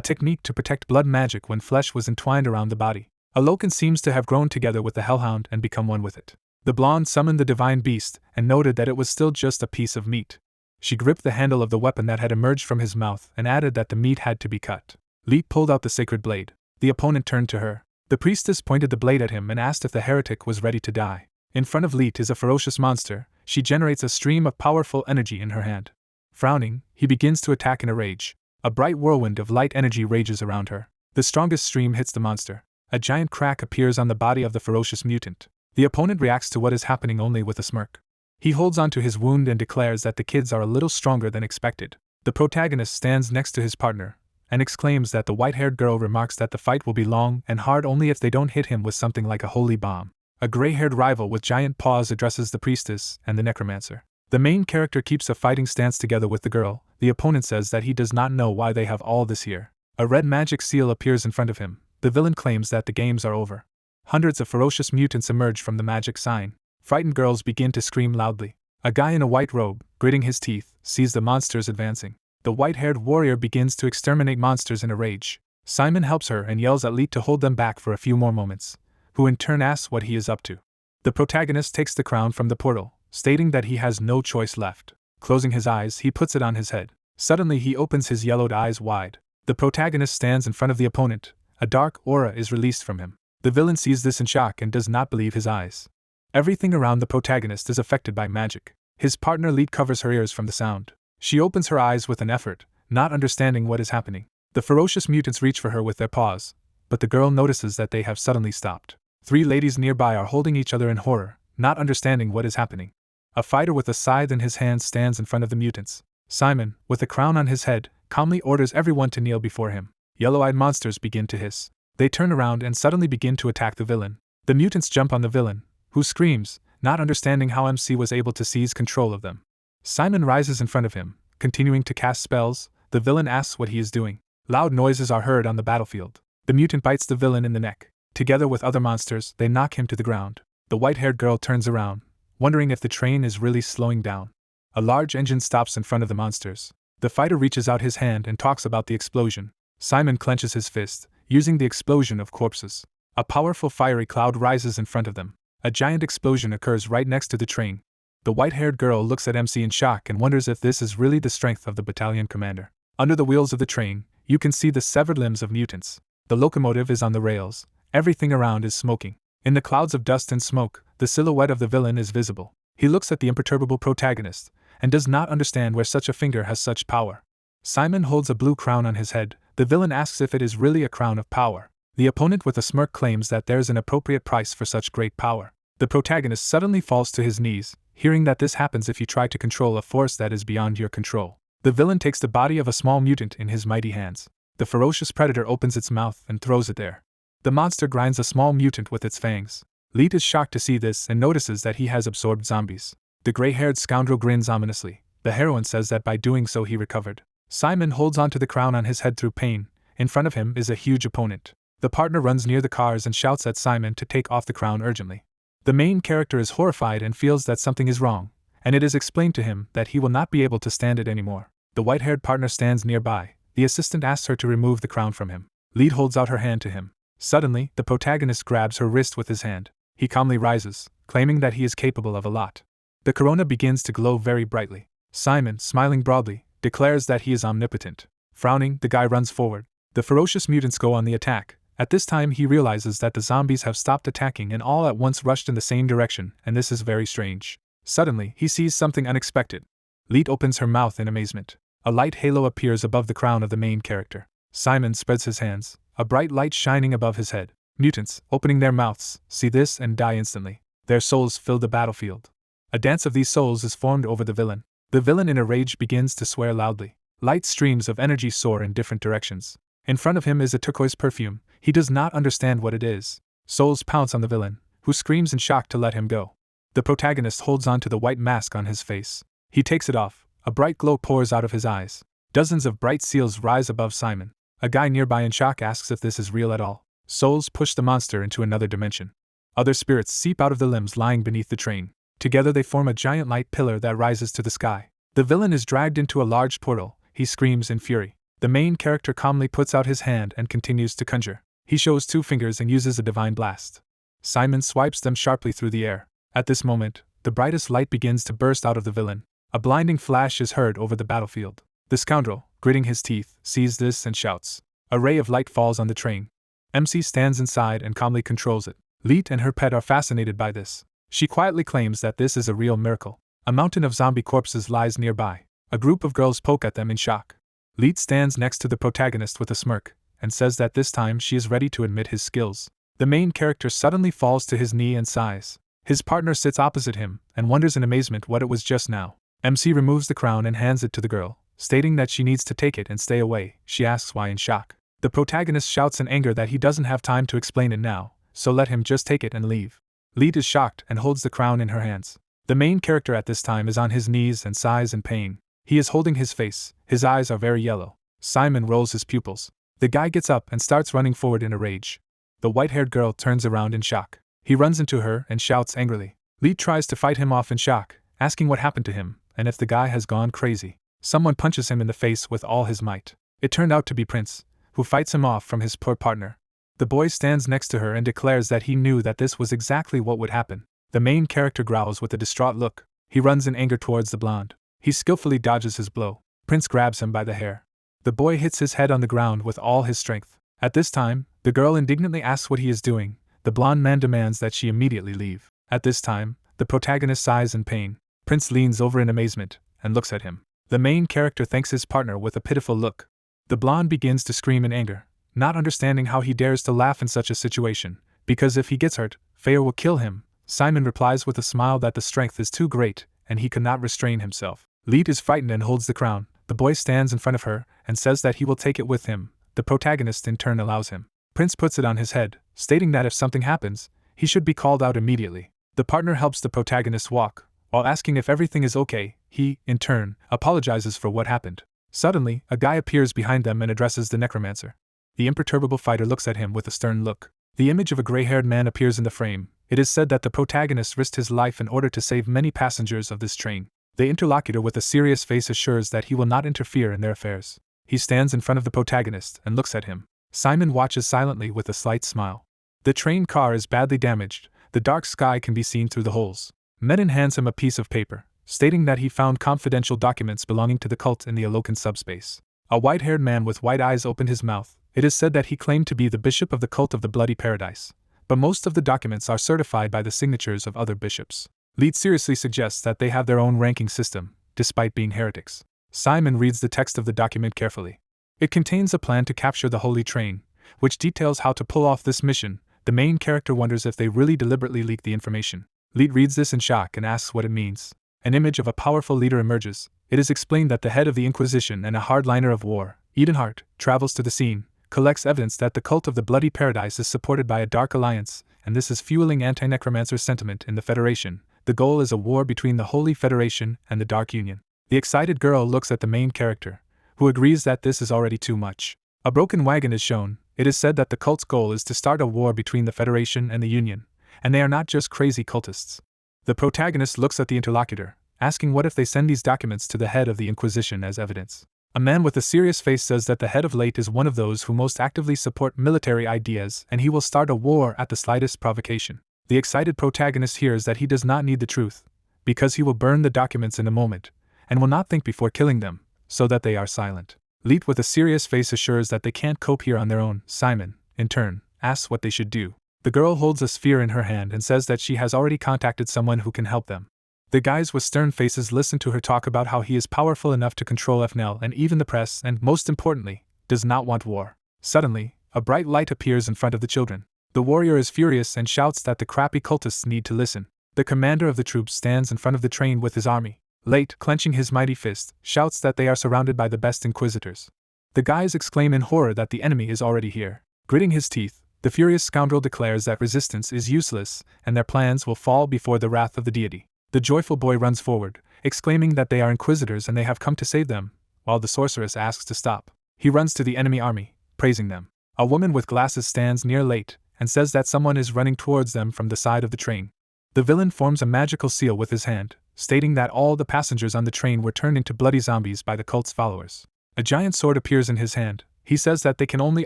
technique to protect blood magic when flesh was entwined around the body. Alokan seems to have grown together with the hellhound and become one with it. The blonde summoned the divine beast and noted that it was still just a piece of meat. She gripped the handle of the weapon that had emerged from his mouth and added that the meat had to be cut. Leet pulled out the sacred blade. The opponent turned to her. The priestess pointed the blade at him and asked if the heretic was ready to die. In front of Leet is a ferocious monster. She generates a stream of powerful energy in her hand. Frowning, he begins to attack in a rage. A bright whirlwind of light energy rages around her. The strongest stream hits the monster. A giant crack appears on the body of the ferocious mutant. The opponent reacts to what is happening only with a smirk. He holds onto his wound and declares that the kids are a little stronger than expected. The protagonist stands next to his partner and exclaims that the white-haired girl remarks that the fight will be long and hard only if they don't hit him with something like a holy bomb. A gray-haired rival with giant paws addresses the priestess and the necromancer. The main character keeps a fighting stance together with the girl. The opponent says that he does not know why they have all this here. A red magic seal appears in front of him. The villain claims that the games are over. Hundreds of ferocious mutants emerge from the magic sign. Frightened girls begin to scream loudly. A guy in a white robe, gritting his teeth, sees the monsters advancing. The white-haired warrior begins to exterminate monsters in a rage. Simon helps her and yells at Leet to hold them back for a few more moments, who in turn asks what he is up to. The protagonist takes the crown from the portal, stating that he has no choice left. Closing his eyes, he puts it on his head. Suddenly he opens his yellowed eyes wide. The protagonist stands in front of the opponent. A dark aura is released from him. The villain sees this in shock and does not believe his eyes. Everything around the protagonist is affected by magic. His partner Leet covers her ears from the sound. She opens her eyes with an effort, not understanding what is happening. The ferocious mutants reach for her with their paws, but the girl notices that they have suddenly stopped. 3 ladies nearby are holding each other in horror, not understanding what is happening. A fighter with a scythe in his hand stands in front of the mutants. Simon, with a crown on his head, calmly orders everyone to kneel before him. Yellow-eyed monsters begin to hiss. They turn around and suddenly begin to attack the villain. The mutants jump on the villain, who screams, not understanding how MC was able to seize control of them. Simon rises in front of him, continuing to cast spells. The villain asks what he is doing. Loud noises are heard on the battlefield. The mutant bites the villain in the neck. Together with other monsters, they knock him to the ground. The white-haired girl turns around, wondering if the train is really slowing down. A large engine stops in front of the monsters. The fighter reaches out his hand and talks about the explosion. Simon clenches his fist, using the explosion of corpses. A powerful fiery cloud rises in front of them. A giant explosion occurs right next to the train. The white-haired girl looks at MC in shock and wonders if this is really the strength of the battalion commander. Under the wheels of the train, you can see the severed limbs of mutants. The locomotive is on the rails. Everything around is smoking. In the clouds of dust and smoke, the silhouette of the villain is visible. He looks at the imperturbable protagonist and does not understand where such a finger has such power. Simon holds a blue crown on his head. The villain asks if it is really a crown of power. The opponent with a smirk claims that there's an appropriate price for such great power. The protagonist suddenly falls to his knees, hearing that this happens if you try to control a force that is beyond your control. The villain takes the body of a small mutant in his mighty hands. The ferocious predator opens its mouth and throws it there. The monster grinds a small mutant with its fangs. Leet is shocked to see this and notices that he has absorbed zombies. The gray-haired scoundrel grins ominously. The heroine says that by doing so he recovered. Simon holds onto the crown on his head through pain. In front of him is a huge opponent. The partner runs near the cars and shouts at Simon to take off the crown urgently. The main character is horrified and feels that something is wrong, and it is explained to him that he will not be able to stand it anymore. The white-haired partner stands nearby. The assistant asks her to remove the crown from him. Leet holds out her hand to him. Suddenly, the protagonist grabs her wrist with his hand. He calmly rises, claiming that he is capable of a lot. The corona begins to glow very brightly. Simon, smiling broadly, declares that he is omnipotent. Frowning, the guy runs forward. The ferocious mutants go on the attack. At this time he realizes that the zombies have stopped attacking and all at once rushed in the same direction, and this is very strange. Suddenly, he sees something unexpected. Leet opens her mouth in amazement. A light halo appears above the crown of the main character. Simon spreads his hands, a bright light shining above his head. Mutants, opening their mouths, see this and die instantly. Their souls fill the battlefield. A dance of these souls is formed over the villain. The villain in a rage begins to swear loudly. Light streams of energy soar in different directions. In front of him is a turquoise perfume. He does not understand what it is. Souls pounce on the villain, who screams in shock to let him go. The protagonist holds on to the white mask on his face. He takes it off. A bright glow pours out of his eyes. Dozens of bright seals rise above Simon. A guy nearby in shock asks if this is real at all. Souls push the monster into another dimension. Other spirits seep out of the limbs lying beneath the train. Together they form a giant light pillar that rises to the sky. The villain is dragged into a large portal. He screams in fury. The main character calmly puts out his hand and continues to conjure. He shows 2 fingers and uses a divine blast. Simon swipes them sharply through the air. At this moment, the brightest light begins to burst out of the villain. A blinding flash is heard over the battlefield. The scoundrel, gritting his teeth, sees this and shouts. A ray of light falls on the train. MC stands inside and calmly controls it. Leet and her pet are fascinated by this. She quietly claims that this is a real miracle. A mountain of zombie corpses lies nearby. A group of girls poke at them in shock. Lead stands next to the protagonist with a smirk, and says that this time she is ready to admit his skills. The main character suddenly falls to his knee and sighs. His partner sits opposite him, and wonders in amazement what it was just now. MC removes the crown and hands it to the girl, stating that she needs to take it and stay away. She asks why in shock. The protagonist shouts in anger that he doesn't have time to explain it now, so let him just take it and leave. Lead is shocked and holds the crown in her hands. The main character at this time is on his knees and sighs in pain. He is holding his face. His eyes are very yellow. Simon rolls his pupils. The guy gets up and starts running forward in a rage. The white-haired girl turns around in shock. He runs into her and shouts angrily. Lead tries to fight him off in shock, asking what happened to him, and if the guy has gone crazy. Someone punches him in the face with all his might. It turned out to be Prince, who fights him off from his poor partner. The boy stands next to her and declares that he knew that this was exactly what would happen. The main character growls with a distraught look. He runs in anger towards the blonde. He skillfully dodges his blow. Prince grabs him by the hair. The boy hits his head on the ground with all his strength. At this time, the girl indignantly asks what he is doing. The blonde man demands that she immediately leave. At this time, the protagonist sighs in pain. Prince leans over in amazement and looks at him. The main character thanks his partner with a pitiful look. The blonde begins to scream in anger, not understanding how he dares to laugh in such a situation, because if he gets hurt, Feo will kill him. Simon replies with a smile that the strength is too great, and he cannot restrain himself. Lead is frightened and holds the crown. The boy stands in front of her and says that he will take it with him. The protagonist in turn allows him. Prince puts it on his head, stating that if something happens, he should be called out immediately. The partner helps the protagonist walk, while asking if everything is okay. He, in turn, apologizes for what happened. Suddenly, a guy appears behind them and addresses the Necromancer. The imperturbable fighter looks at him with a stern look. The image of a gray-haired man appears in the frame. It is said that the protagonist risked his life in order to save many passengers of this train. The interlocutor with a serious face assures that he will not interfere in their affairs. He stands in front of the protagonist and looks at him. Simon watches silently with a slight smile. The train car is badly damaged. The dark sky can be seen through the holes. Menon hands him a piece of paper, stating that he found confidential documents belonging to the cult in the Alokan subspace. A white-haired man with white eyes opened his mouth. It is said that he claimed to be the bishop of the cult of the Bloody Paradise, but most of the documents are certified by the signatures of other bishops. Lead seriously suggests that they have their own ranking system, despite being heretics. Simon reads the text of the document carefully. It contains a plan to capture the Holy Train, which details how to pull off this mission. The main character wonders if they really deliberately leaked the information. Lead reads this in shock and asks what it means. An image of a powerful leader emerges. It is explained that the head of the Inquisition and a hardliner of war, Edenhart, travels to the scene, collects evidence that the cult of the Bloody Paradise is supported by a dark alliance, and this is fueling anti-Necromancer sentiment in the Federation. The goal is a war between the Holy Federation and the Dark Union. The excited girl looks at the main character, who agrees that this is already too much. A broken wagon is shown. It is said that the cult's goal is to start a war between the Federation and the Union, and they are not just crazy cultists. The protagonist looks at the interlocutor, asking what if they send these documents to the head of the Inquisition as evidence. A man with a serious face says that the head of Late is one of those who most actively support military ideas and he will start a war at the slightest provocation. The excited protagonist hears that he does not need the truth, because he will burn the documents in a moment, and will not think before killing them, so that they are silent. Leet with a serious face assures that they can't cope here on their own. Simon, in turn, asks what they should do. The girl holds a sphere in her hand and says that she has already contacted someone who can help them. The guys with stern faces listen to her talk about how he is powerful enough to control FNL and even the press and, most importantly, does not want war. Suddenly, a bright light appears in front of the children. The warrior is furious and shouts that the crappy cultists need to listen. The commander of the troops stands in front of the train with his army. Late, clenching his mighty fist, shouts that they are surrounded by the best inquisitors. The guys exclaim in horror that the enemy is already here. Gritting his teeth, the furious scoundrel declares that resistance is useless and their plans will fall before the wrath of the deity. The joyful boy runs forward, exclaiming that they are inquisitors and they have come to save them, while the sorceress asks to stop. He runs to the enemy army, praising them. A woman with glasses stands near Late and says that someone is running towards them from the side of the train. The villain forms a magical seal with his hand, stating that all the passengers on the train were turned into bloody zombies by the cult's followers. A giant sword appears in his hand. He says that they can only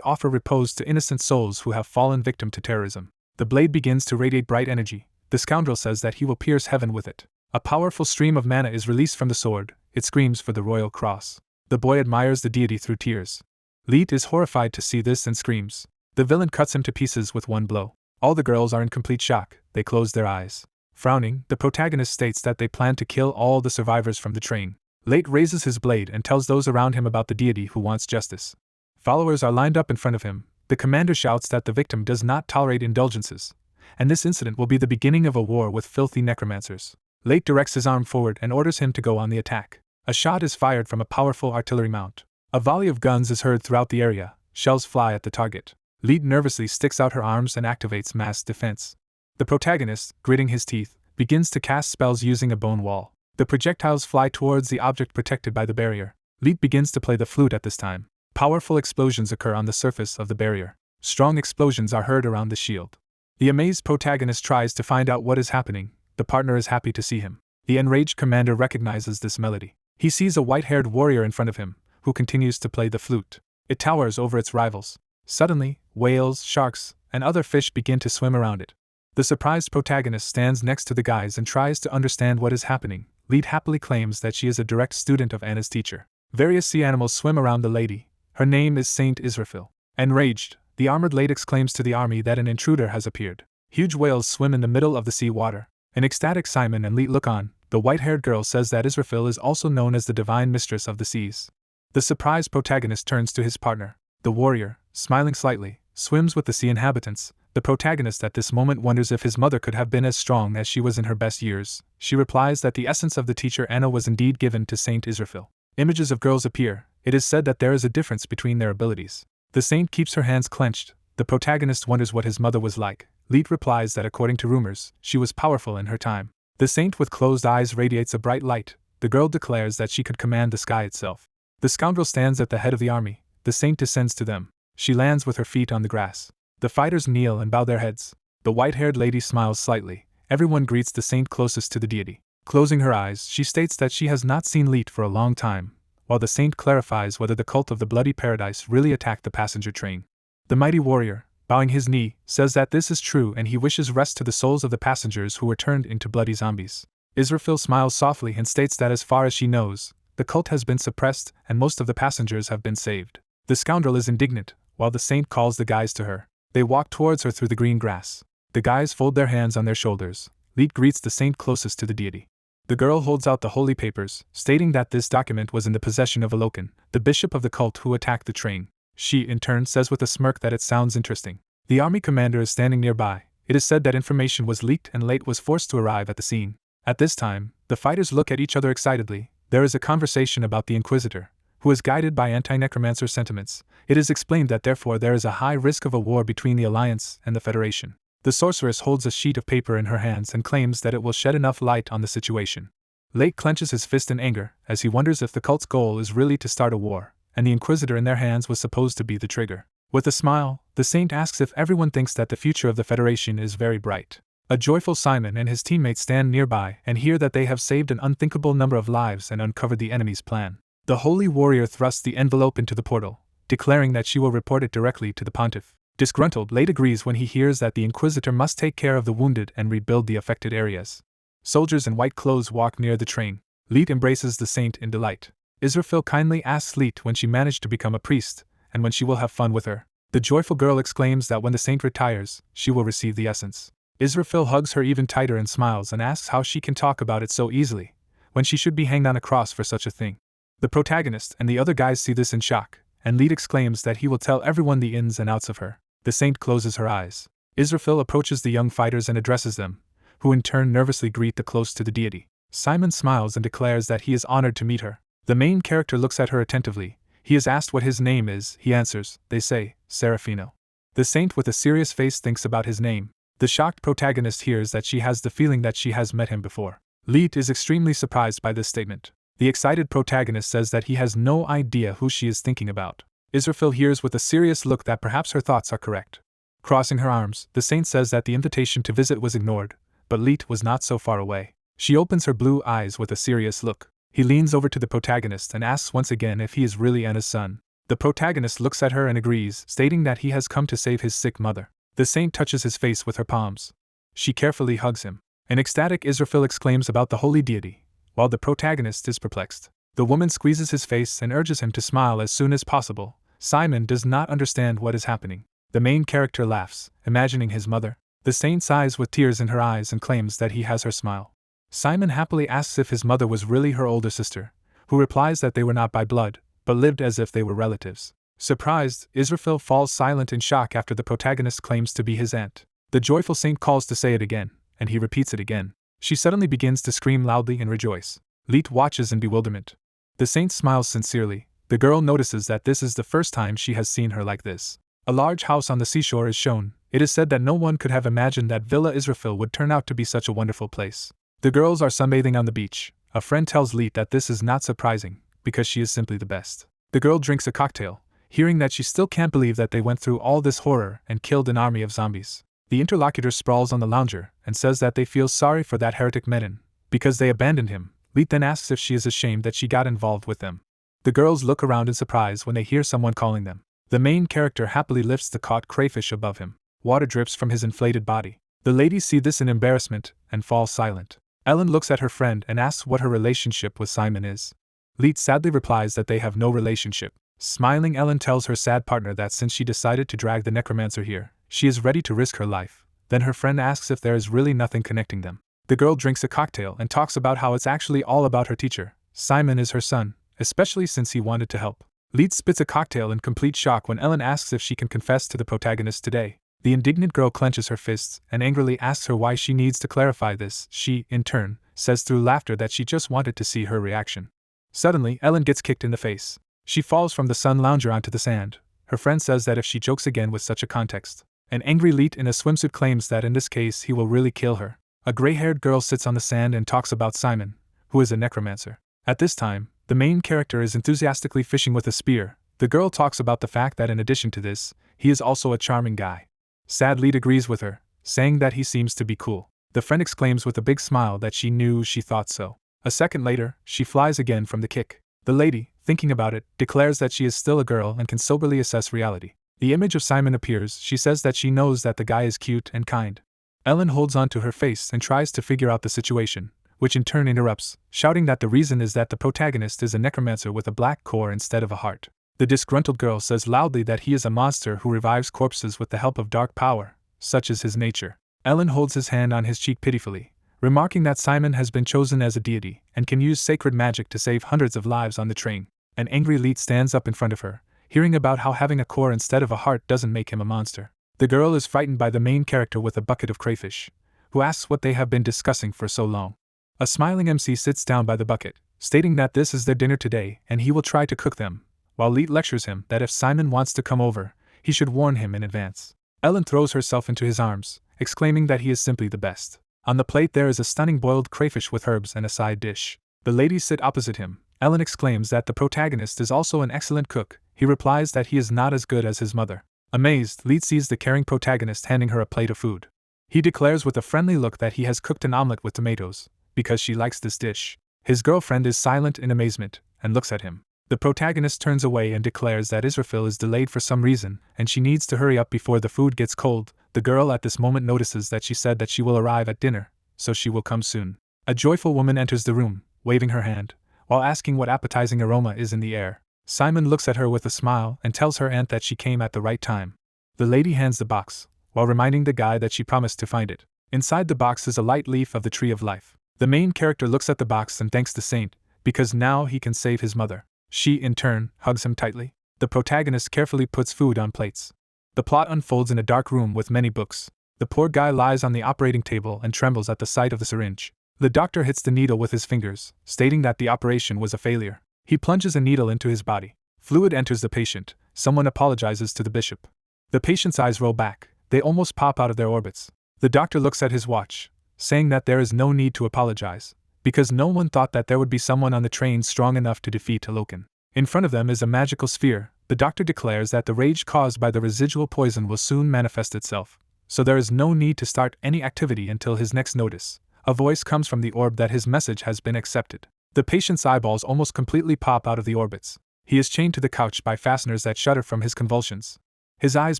offer repose to innocent souls who have fallen victim to terrorism. The blade begins to radiate bright energy. The scoundrel says that he will pierce heaven with it. A powerful stream of mana is released from the sword. It screams for the royal cross. The boy admires the deity through tears. Leet is horrified to see this and screams. The villain cuts him to pieces with one blow. All the girls are in complete shock. They close their eyes. Frowning, the protagonist states that they plan to kill all the survivors from the train. Late raises his blade and tells those around him about the deity who wants justice. Followers are lined up in front of him. The commander shouts that the victim does not tolerate indulgences, and this incident will be the beginning of a war with filthy necromancers. Late directs his arm forward and orders him to go on the attack. A shot is fired from a powerful artillery mount. A volley of guns is heard throughout the area. Shells fly at the target. Late nervously sticks out her arms and activates mass defense. The protagonist, gritting his teeth, begins to cast spells using a bone wall. The projectiles fly towards the object protected by the barrier. Lete begins to play the flute at this time. Powerful explosions occur on the surface of the barrier. Strong explosions are heard around the shield. The amazed protagonist tries to find out what is happening. The partner is happy to see him. The enraged commander recognizes this melody. He sees a white-haired warrior in front of him, who continues to play the flute. It towers over its rivals. Suddenly, whales, sharks, and other fish begin to swim around it. The surprised protagonist stands next to the guys and tries to understand what is happening. Lete happily claims that she is a direct student of Anna's teacher. Various sea animals swim around the lady. Her name is Saint Israfil. Enraged, the armored Late exclaims to the army that an intruder has appeared. Huge whales swim in the middle of the sea water. An ecstatic Simon and Lete look on. The white-haired girl says that Israfil is also known as the divine mistress of the seas. The surprised protagonist turns to his partner. The warrior, smiling slightly, swims with the sea inhabitants. The protagonist at this moment wonders if his mother could have been as strong as she was in her best years. She replies that the essence of the teacher Anna was indeed given to Saint Israfil. Images of girls appear. It is said that there is a difference between their abilities. The saint keeps her hands clenched. The protagonist wonders what his mother was like. Lete replies that according to rumors, she was powerful in her time. The saint with closed eyes radiates a bright light. The girl declares that she could command the sky itself. The scoundrel stands at the head of the army. The saint descends to them. She lands with her feet on the grass. The fighters kneel and bow their heads. The white-haired lady smiles slightly. Everyone greets the saint closest to the deity. Closing her eyes, she states that she has not seen Lete for a long time, while the saint clarifies whether the cult of the Bloody Paradise really attacked the passenger train. The mighty warrior, bowing his knee, says that this is true and he wishes rest to the souls of the passengers who were turned into bloody zombies. Israfil smiles softly and states that as far as she knows, the cult has been suppressed and most of the passengers have been saved. The scoundrel is indignant, while the saint calls the guys to her. They walk towards her through the green grass. The guys fold their hands on their shoulders. Lete greets the saint closest to the deity. The girl holds out the holy papers, stating that this document was in the possession of Alokan, the bishop of the cult who attacked the train. She, in turn, says with a smirk that it sounds interesting. The army commander is standing nearby. It is said that information was leaked and Late was forced to arrive at the scene. At this time, the fighters look at each other excitedly. There is a conversation about the Inquisitor, who is guided by anti-necromancer sentiments. It is explained that therefore there is a high risk of a war between the Alliance and the Federation. The sorceress holds a sheet of paper in her hands and claims that it will shed enough light on the situation. Late clenches his fist in anger, as he wonders if the cult's goal is really to start a war, and the Inquisitor in their hands was supposed to be the trigger. With a smile, the saint asks if everyone thinks that the future of the Federation is very bright. A joyful Simon and his teammates stand nearby and hear that they have saved an unthinkable number of lives and uncovered the enemy's plan. The holy warrior thrusts the envelope into the portal, declaring that she will report it directly to the pontiff. Disgruntled, Late agrees when he hears that the Inquisitor must take care of the wounded and rebuild the affected areas. Soldiers in white clothes walk near the train. Lete embraces the saint in delight. Israfil kindly asks Lete when she managed to become a priest, and when she will have fun with her. The joyful girl exclaims that when the saint retires, she will receive the essence. Israfil hugs her even tighter and smiles and asks how she can talk about it so easily, when she should be hanged on a cross for such a thing. The protagonist and the other guys see this in shock, and Lete exclaims that he will tell everyone the ins and outs of her. The saint closes her eyes. Israfil approaches the young fighters and addresses them, who in turn nervously greet the close to the deity. Simon smiles and declares that he is honored to meet her. The main character looks at her attentively. He is asked what his name is. He answers, they say, Serafino. The saint with a serious face thinks about his name. The shocked protagonist hears that she has the feeling that she has met him before. Lete is extremely surprised by this statement. The excited protagonist says that he has no idea who she is thinking about. Israfil hears with a serious look that perhaps her thoughts are correct. Crossing her arms, the saint says that the invitation to visit was ignored, but Lete was not so far away. She opens her blue eyes with a serious look. He leans over to the protagonist and asks once again if he is really Anna's son. The protagonist looks at her and agrees, stating that he has come to save his sick mother. The saint touches his face with her palms. She carefully hugs him. An ecstatic Israfil exclaims about the holy deity, while the protagonist is perplexed. The woman squeezes his face and urges him to smile as soon as possible. Simon does not understand what is happening. The main character laughs, imagining his mother. The saint sighs with tears in her eyes and claims that he has her smile. Simon happily asks if his mother was really her older sister, who replies that they were not by blood, but lived as if they were relatives. Surprised, Israfil falls silent in shock after the protagonist claims to be his aunt. The joyful saint calls to say it again, and he repeats it again. She suddenly begins to scream loudly and rejoice. Leet watches in bewilderment. The saint smiles sincerely. The girl notices that this is the first time she has seen her like this. A large house on the seashore is shown. It is said that no one could have imagined that Villa Israfil would turn out to be such a wonderful place. The girls are sunbathing on the beach. A friend tells Leet that this is not surprising, because she is simply the best. The girl drinks a cocktail, hearing that she still can't believe that they went through all this horror and killed an army of zombies. The interlocutor sprawls on the lounger and says that they feel sorry for that heretic Medin, because they abandoned him. Leet then asks if she is ashamed that she got involved with them. The girls look around in surprise when they hear someone calling them. The main character happily lifts the caught crayfish above him. Water drips from his inflated body. The ladies see this in embarrassment and fall silent. Ellen looks at her friend and asks what her relationship with Simon is. Leet sadly replies that they have no relationship. Smiling, Ellen tells her sad partner that since she decided to drag the Necromancer here, she is ready to risk her life. Then her friend asks if there is really nothing connecting them. The girl drinks a cocktail and talks about how it's actually all about her teacher. Simon is her son, especially since he wanted to help. Leet spits a cocktail in complete shock when Ellen asks if she can confess to the protagonist today. The indignant girl clenches her fists and angrily asks her why she needs to clarify this. She, in turn, says through laughter that she just wanted to see her reaction. Suddenly, Ellen gets kicked in the face. She falls from the sun lounger onto the sand. Her friend says that if she jokes again with such a context, an angry Leet in a swimsuit claims that in this case he will really kill her. A gray-haired girl sits on the sand and talks about Simon, who is a necromancer. At this time, the main character is enthusiastically fishing with a spear. The girl talks about the fact that in addition to this, he is also a charming guy. Sad Leet agrees with her, saying that he seems to be cool. The friend exclaims with a big smile that she knew she thought so. A second later, she flies again from the kick. The lady, thinking about it, declares that she is still a girl and can soberly assess reality. The image of Simon appears. She says that she knows that the guy is cute and kind. Ellen holds on to her face and tries to figure out the situation, which in turn interrupts, shouting that the reason is that the protagonist is a necromancer with a black core instead of a heart. The disgruntled girl says loudly that he is a monster who revives corpses with the help of dark power, such is his nature. Ellen holds his hand on his cheek pitifully, remarking that Simon has been chosen as a deity and can use sacred magic to save hundreds of lives on the train. An angry Leet stands up in front of her, hearing about how having a core instead of a heart doesn't make him a monster. The girl is frightened by the main character with a bucket of crayfish, who asks what they have been discussing for so long. A smiling MC sits down by the bucket, stating that this is their dinner today and he will try to cook them, while Leet lectures him that if Simon wants to come over, he should warn him in advance. Ellen throws herself into his arms, exclaiming that he is simply the best. On the plate there is a stunning boiled crayfish with herbs and a side dish. The ladies sit opposite him. Ellen exclaims that the protagonist is also an excellent cook. He replies that he is not as good as his mother. Amazed, Leet sees the caring protagonist handing her a plate of food. He declares with a friendly look that he has cooked an omelet with tomatoes, because she likes this dish. His girlfriend is silent in amazement, and looks at him. The protagonist turns away and declares that Israfil is delayed for some reason, and she needs to hurry up before the food gets cold. The girl at this moment notices that she said that she will arrive at dinner, so she will come soon. A joyful woman enters the room, waving her hand, while asking what appetizing aroma is in the air. Simon looks at her with a smile and tells her aunt that she came at the right time. The lady hands the box, while reminding the guy that she promised to find it. Inside the box is a light leaf of the Tree of Life. The main character looks at the box and thanks the saint, because now he can save his mother. She, in turn, hugs him tightly. The protagonist carefully puts food on plates. The plot unfolds in a dark room with many books. The poor guy lies on the operating table and trembles at the sight of the syringe. The doctor hits the needle with his fingers, stating that the operation was a failure. He plunges a needle into his body. Fluid enters the patient. Someone apologizes to the bishop. The patient's eyes roll back. They almost pop out of their orbits. The doctor looks at his watch, saying that there is no need to apologize, because no one thought that there would be someone on the train strong enough to defeat Alokan. In front of them is a magical sphere. The doctor declares that the rage caused by the residual poison will soon manifest itself, so there is no need to start any activity until his next notice. A voice comes from the orb that his message has been accepted. The patient's eyeballs almost completely pop out of the orbits. He is chained to the couch by fasteners that shudder from his convulsions. His eyes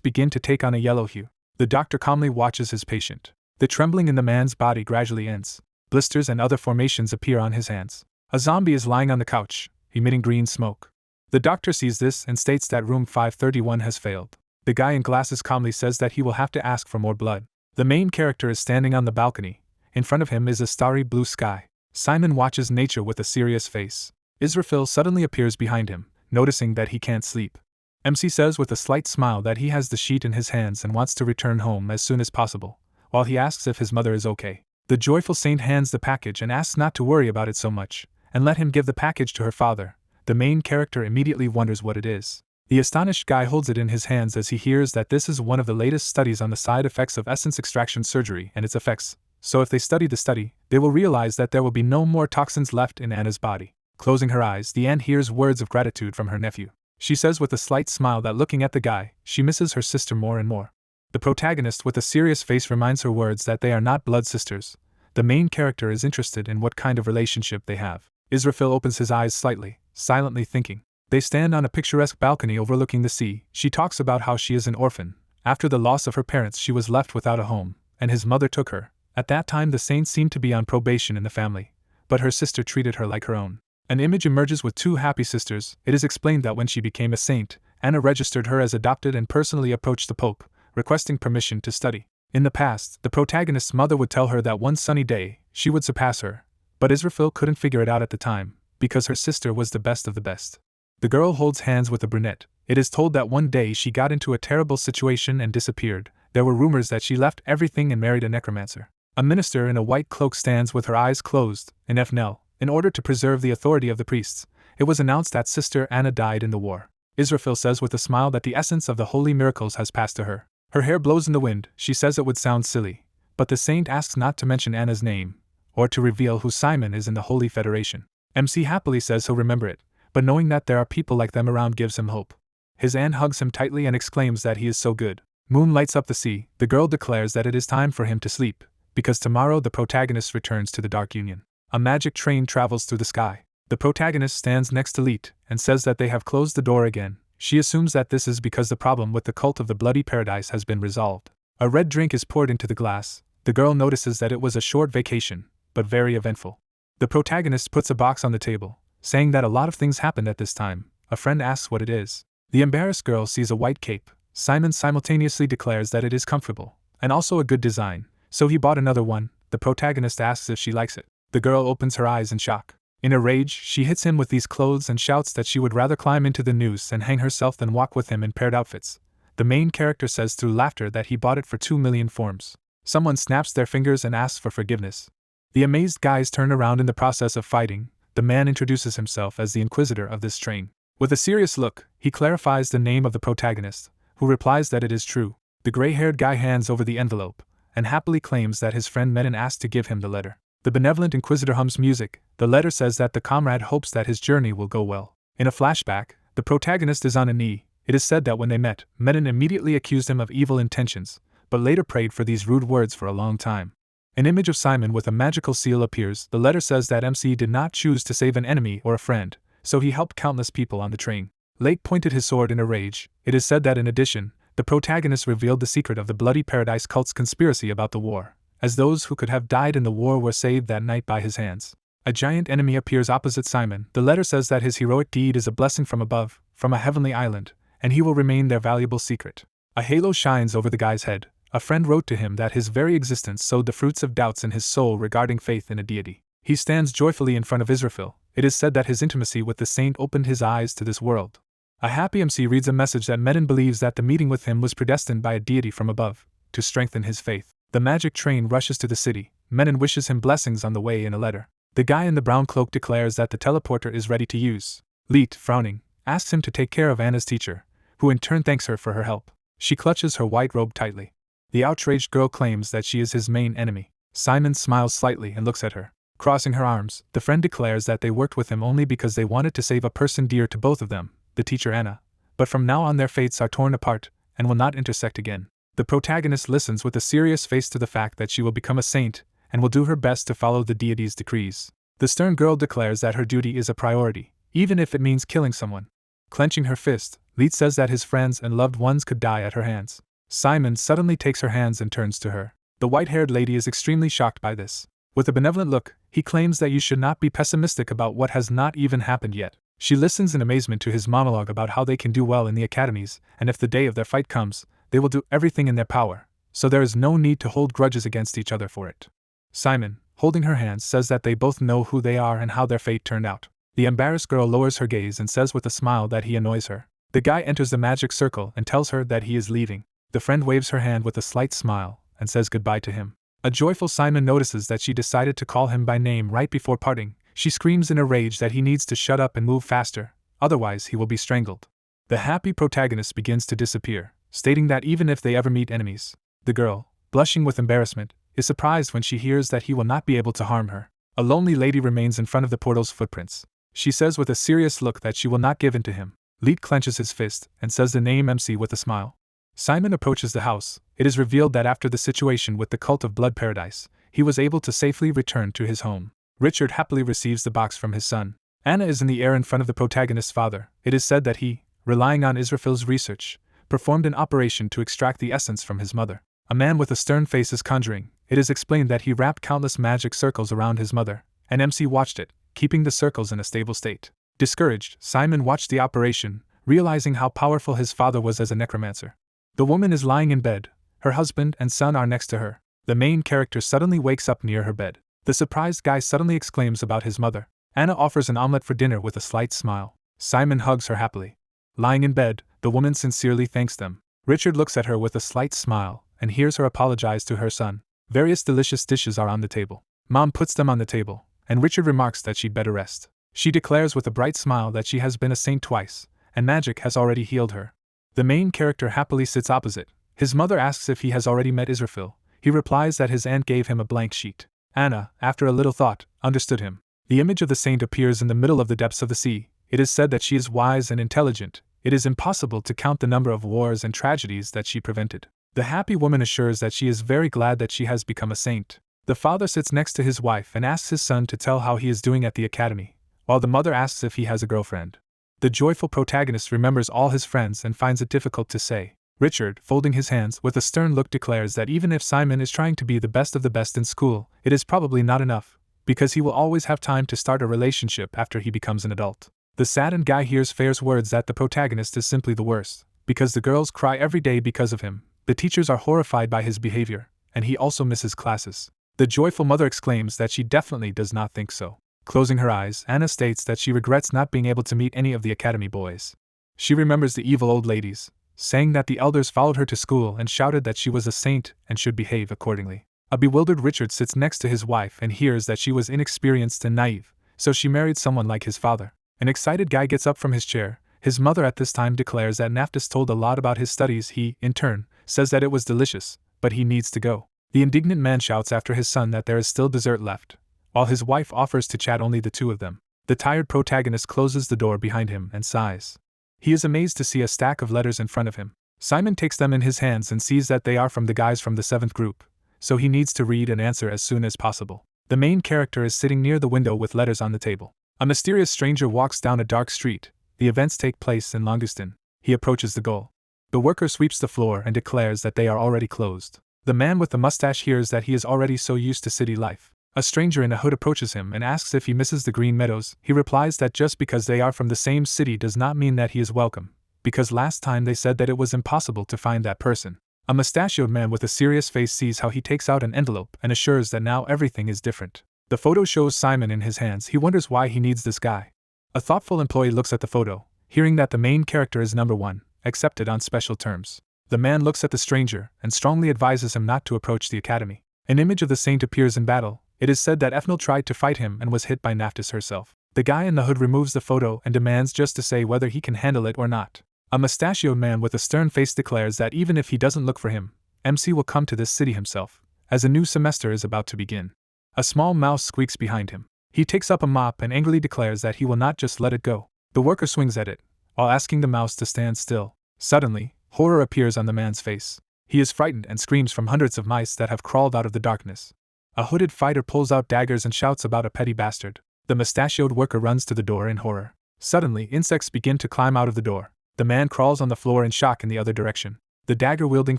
begin to take on a yellow hue. The doctor calmly watches his patient. The trembling in the man's body gradually ends. Blisters and other formations appear on his hands. A zombie is lying on the couch, emitting green smoke. The doctor sees this and states that room 531 has failed. The guy in glasses calmly says that he will have to ask for more blood. The main character is standing on the balcony. In front of him is a starry blue sky. Simon watches nature with a serious face. Israfil suddenly appears behind him, noticing that he can't sleep. MC says with a slight smile that he has the sheet in his hands and wants to return home as soon as possible, while he asks if his mother is okay. The joyful saint hands the package and asks not to worry about it so much, and let him give the package to her father. The main character immediately wonders what it is. The astonished guy holds it in his hands as he hears that this is one of the latest studies on the side effects of essence extraction surgery and its effects, so if they study the study, they will realize that there will be no more toxins left in Anna's body. Closing her eyes, the Anne hears words of gratitude from her nephew. She says with a slight smile that looking at the guy, she misses her sister more and more. The protagonist with a serious face reminds her words that they are not blood sisters. The main character is interested in what kind of relationship they have. Israfil opens his eyes slightly, silently thinking. They stand on a picturesque balcony overlooking the sea. She talks about how she is an orphan. After the loss of her parents, she was left without a home, and his mother took her. At that time, the saint seemed to be on probation in the family, but her sister treated her like her own. An image emerges with two happy sisters. It is explained that when she became a saint, Anna registered her as adopted and personally approached the Pope, requesting permission to study. In the past, the protagonist's mother would tell her that one sunny day, she would surpass her, but Israfil couldn't figure it out at the time, because her sister was the best of the best. The girl holds hands with the brunette. It is told that one day she got into a terrible situation and disappeared. There were rumors that she left everything and married a necromancer. A minister in a white cloak stands with her eyes closed, in FNL, in order to preserve the authority of the priests. It was announced that Sister Anna died in the war. Israfil says with a smile that the essence of the holy miracles has passed to her. Her hair blows in the wind. She says it would sound silly, but the saint asks not to mention Anna's name, or to reveal who Simon is in the Holy Federation. MC happily says he'll remember it, but knowing that there are people like them around gives him hope. His aunt hugs him tightly and exclaims that he is so good. Moon lights up the sea. The girl declares that it is time for him to sleep, because tomorrow the protagonist returns to the Dark Union. A magic train travels through the sky. The protagonist stands next to Leet and says that they have closed the door again. She assumes that this is because the problem with the cult of the Bloody Paradise has been resolved. A red drink is poured into the glass. The girl notices that it was a short vacation, but very eventful. The protagonist puts a box on the table, saying that a lot of things happened at this time. A friend asks what it is. The embarrassed girl sees a white cape. Simon simultaneously declares that it is comfortable, and also a good design, so he bought another one. The protagonist asks if she likes it. The girl opens her eyes in shock. In a rage, she hits him with these clothes and shouts that she would rather climb into the noose and hang herself than walk with him in paired outfits. The main character says through laughter that he bought it for 2 million forms. Someone snaps their fingers and asks for forgiveness. The amazed guys turn around in the process of fighting. The man introduces himself as the inquisitor of this train. With a serious look, he clarifies the name of the protagonist, who replies that it is true. The gray-haired guy hands over the envelope, and happily claims that his friend met and asked to give him the letter. The benevolent inquisitor hums music. The letter says that the comrade hopes that his journey will go well. In a flashback, the protagonist is on a knee. It is said that when they met, Medin immediately accused him of evil intentions, but later prayed for these rude words for a long time. An image of Simon with a magical seal appears. The letter says that MC did not choose to save an enemy or a friend, so he helped countless people on the train. Lake pointed his sword in a rage. It is said that in addition, the protagonist revealed the secret of the Bloody Paradise cult's conspiracy about the war, as those who could have died in the war were saved that night by his hands. A giant enemy appears opposite Simon. The letter says that his heroic deed is a blessing from above, from a heavenly island, and he will remain their valuable secret. A halo shines over the guy's head. A friend wrote to him that his very existence sowed the fruits of doubts in his soul regarding faith in a deity. He stands joyfully in front of Israfil. It is said that his intimacy with the saint opened his eyes to this world. A happy MC reads a message that Medin believes that the meeting with him was predestined by a deity from above, to strengthen his faith. The magic train rushes to the city. Medin wishes him blessings on the way in a letter. The guy in the brown cloak declares that the teleporter is ready to use. Leet, frowning, asks him to take care of Anna's teacher, who in turn thanks her for her help. She clutches her white robe tightly. The outraged girl claims that she is his main enemy. Simon smiles slightly and looks at her. Crossing her arms, the friend declares that they worked with him only because they wanted to save a person dear to both of them, the teacher Anna. But from now on their fates are torn apart, and will not intersect again. The protagonist listens with a serious face to the fact that she will become a saint, and will do her best to follow the deity's decrees. The stern girl declares that her duty is a priority, even if it means killing someone. Clenching her fist, Leet says that his friends and loved ones could die at her hands. Simon suddenly takes her hands and turns to her. The white-haired lady is extremely shocked by this. With a benevolent look, he claims that you should not be pessimistic about what has not even happened yet. She listens in amazement to his monologue about how they can do well in the academies, and if the day of their fight comes, they will do everything in their power, so there is no need to hold grudges against each other for it. Simon, holding her hands, says that they both know who they are and how their fate turned out. The embarrassed girl lowers her gaze and says with a smile that he annoys her. The guy enters the magic circle and tells her that he is leaving. The friend waves her hand with a slight smile and says goodbye to him. A joyful Simon notices that she decided to call him by name right before parting. She screams in a rage that he needs to shut up and move faster, otherwise he will be strangled. The happy protagonist begins to disappear, stating that even if they ever meet enemies, the girl, blushing with embarrassment, is surprised when she hears that he will not be able to harm her. A lonely lady remains in front of the portal's footprints. She says with a serious look that she will not give in to him. Leet clenches his fist and says the name MC with a smile. Simon approaches the house. It is revealed that after the situation with the cult of Blood Paradise, he was able to safely return to his home. Richard happily receives the box from his son. Anna is in the air in front of the protagonist's father. It is said that he, relying on Israfil's research, performed an operation to extract the essence from his mother. A man with a stern face is conjuring. It is explained that he wrapped countless magic circles around his mother, and MC watched it, keeping the circles in a stable state. Discouraged, Simon watched the operation, realizing how powerful his father was as a necromancer. The woman is lying in bed. Her husband and son are next to her. The main character suddenly wakes up near her bed. The surprised guy suddenly exclaims about his mother. Anna offers an omelette for dinner with a slight smile. Simon hugs her happily. Lying in bed, the woman sincerely thanks them. Richard looks at her with a slight smile and hears her apologize to her son. Various delicious dishes are on the table. Mom puts them on the table, and Richard remarks that she'd better rest. She declares with a bright smile that she has been a saint twice, and magic has already healed her. The main character happily sits opposite. His mother asks if he has already met Israfil. He replies that his aunt gave him a blank sheet. Anna, after a little thought, understood him. The image of the saint appears in the middle of the depths of the sea. It is said that she is wise and intelligent. It is impossible to count the number of wars and tragedies that she prevented. The happy woman assures that she is very glad that she has become a saint. The father sits next to his wife and asks his son to tell how he is doing at the academy, while the mother asks if he has a girlfriend. The joyful protagonist remembers all his friends and finds it difficult to say. Richard, folding his hands with a stern look, declares that even if Simon is trying to be the best of the best in school, it is probably not enough, because he will always have time to start a relationship after he becomes an adult. The saddened guy hears Fair's words that the protagonist is simply the worst, because the girls cry every day because of him. The teachers are horrified by his behavior, and he also misses classes. The joyful mother exclaims that she definitely does not think so. Closing her eyes, Anna states that she regrets not being able to meet any of the academy boys. She remembers the evil old ladies, saying that the elders followed her to school and shouted that she was a saint and should behave accordingly. A bewildered Richard sits next to his wife and hears that she was inexperienced and naive, so she married someone like his father. An excited guy gets up from his chair. His mother at this time declares that Neptus told a lot about his studies. He, in turn, says that it was delicious, but he needs to go. The indignant man shouts after his son that there is still dessert left, while his wife offers to chat only the two of them. The tired protagonist closes the door behind him and sighs. He is amazed to see a stack of letters in front of him. Simon takes them in his hands and sees that they are from the guys from the 7th group, so he needs to read and answer as soon as possible. The main character is sitting near the window with letters on the table. A mysterious stranger walks down a dark street. The events take place in Langstein. He approaches the goal. The worker sweeps the floor and declares that they are already closed. The man with the mustache hears that he is already so used to city life. A stranger in a hood approaches him and asks if he misses the Green Meadows. He replies that just because they are from the same city does not mean that he is welcome, because last time they said that it was impossible to find that person. A mustachioed man with a serious face sees how he takes out an envelope and assures that now everything is different. The photo shows Simon in his hands. He wonders why he needs this guy. A thoughtful employee looks at the photo, hearing that the main character is number 1, accepted on special terms. The man looks at the stranger and strongly advises him not to approach the academy. An image of the saint appears in battle. It is said that Ethel tried to fight him and was hit by Neptus herself. The guy in the hood removes the photo and demands just to say whether he can handle it or not. A mustachioed man with a stern face declares that even if he doesn't look for him, MC will come to this city himself, as a new semester is about to begin. A small mouse squeaks behind him. He takes up a mop and angrily declares that he will not just let it go. The worker swings at it, while asking the mouse to stand still. Suddenly, horror appears on the man's face. He is frightened and screams from hundreds of mice that have crawled out of the darkness. A hooded fighter pulls out daggers and shouts about a petty bastard. The mustachioed worker runs to the door in horror. Suddenly, insects begin to climb out of the door. The man crawls on the floor in shock in the other direction. The dagger-wielding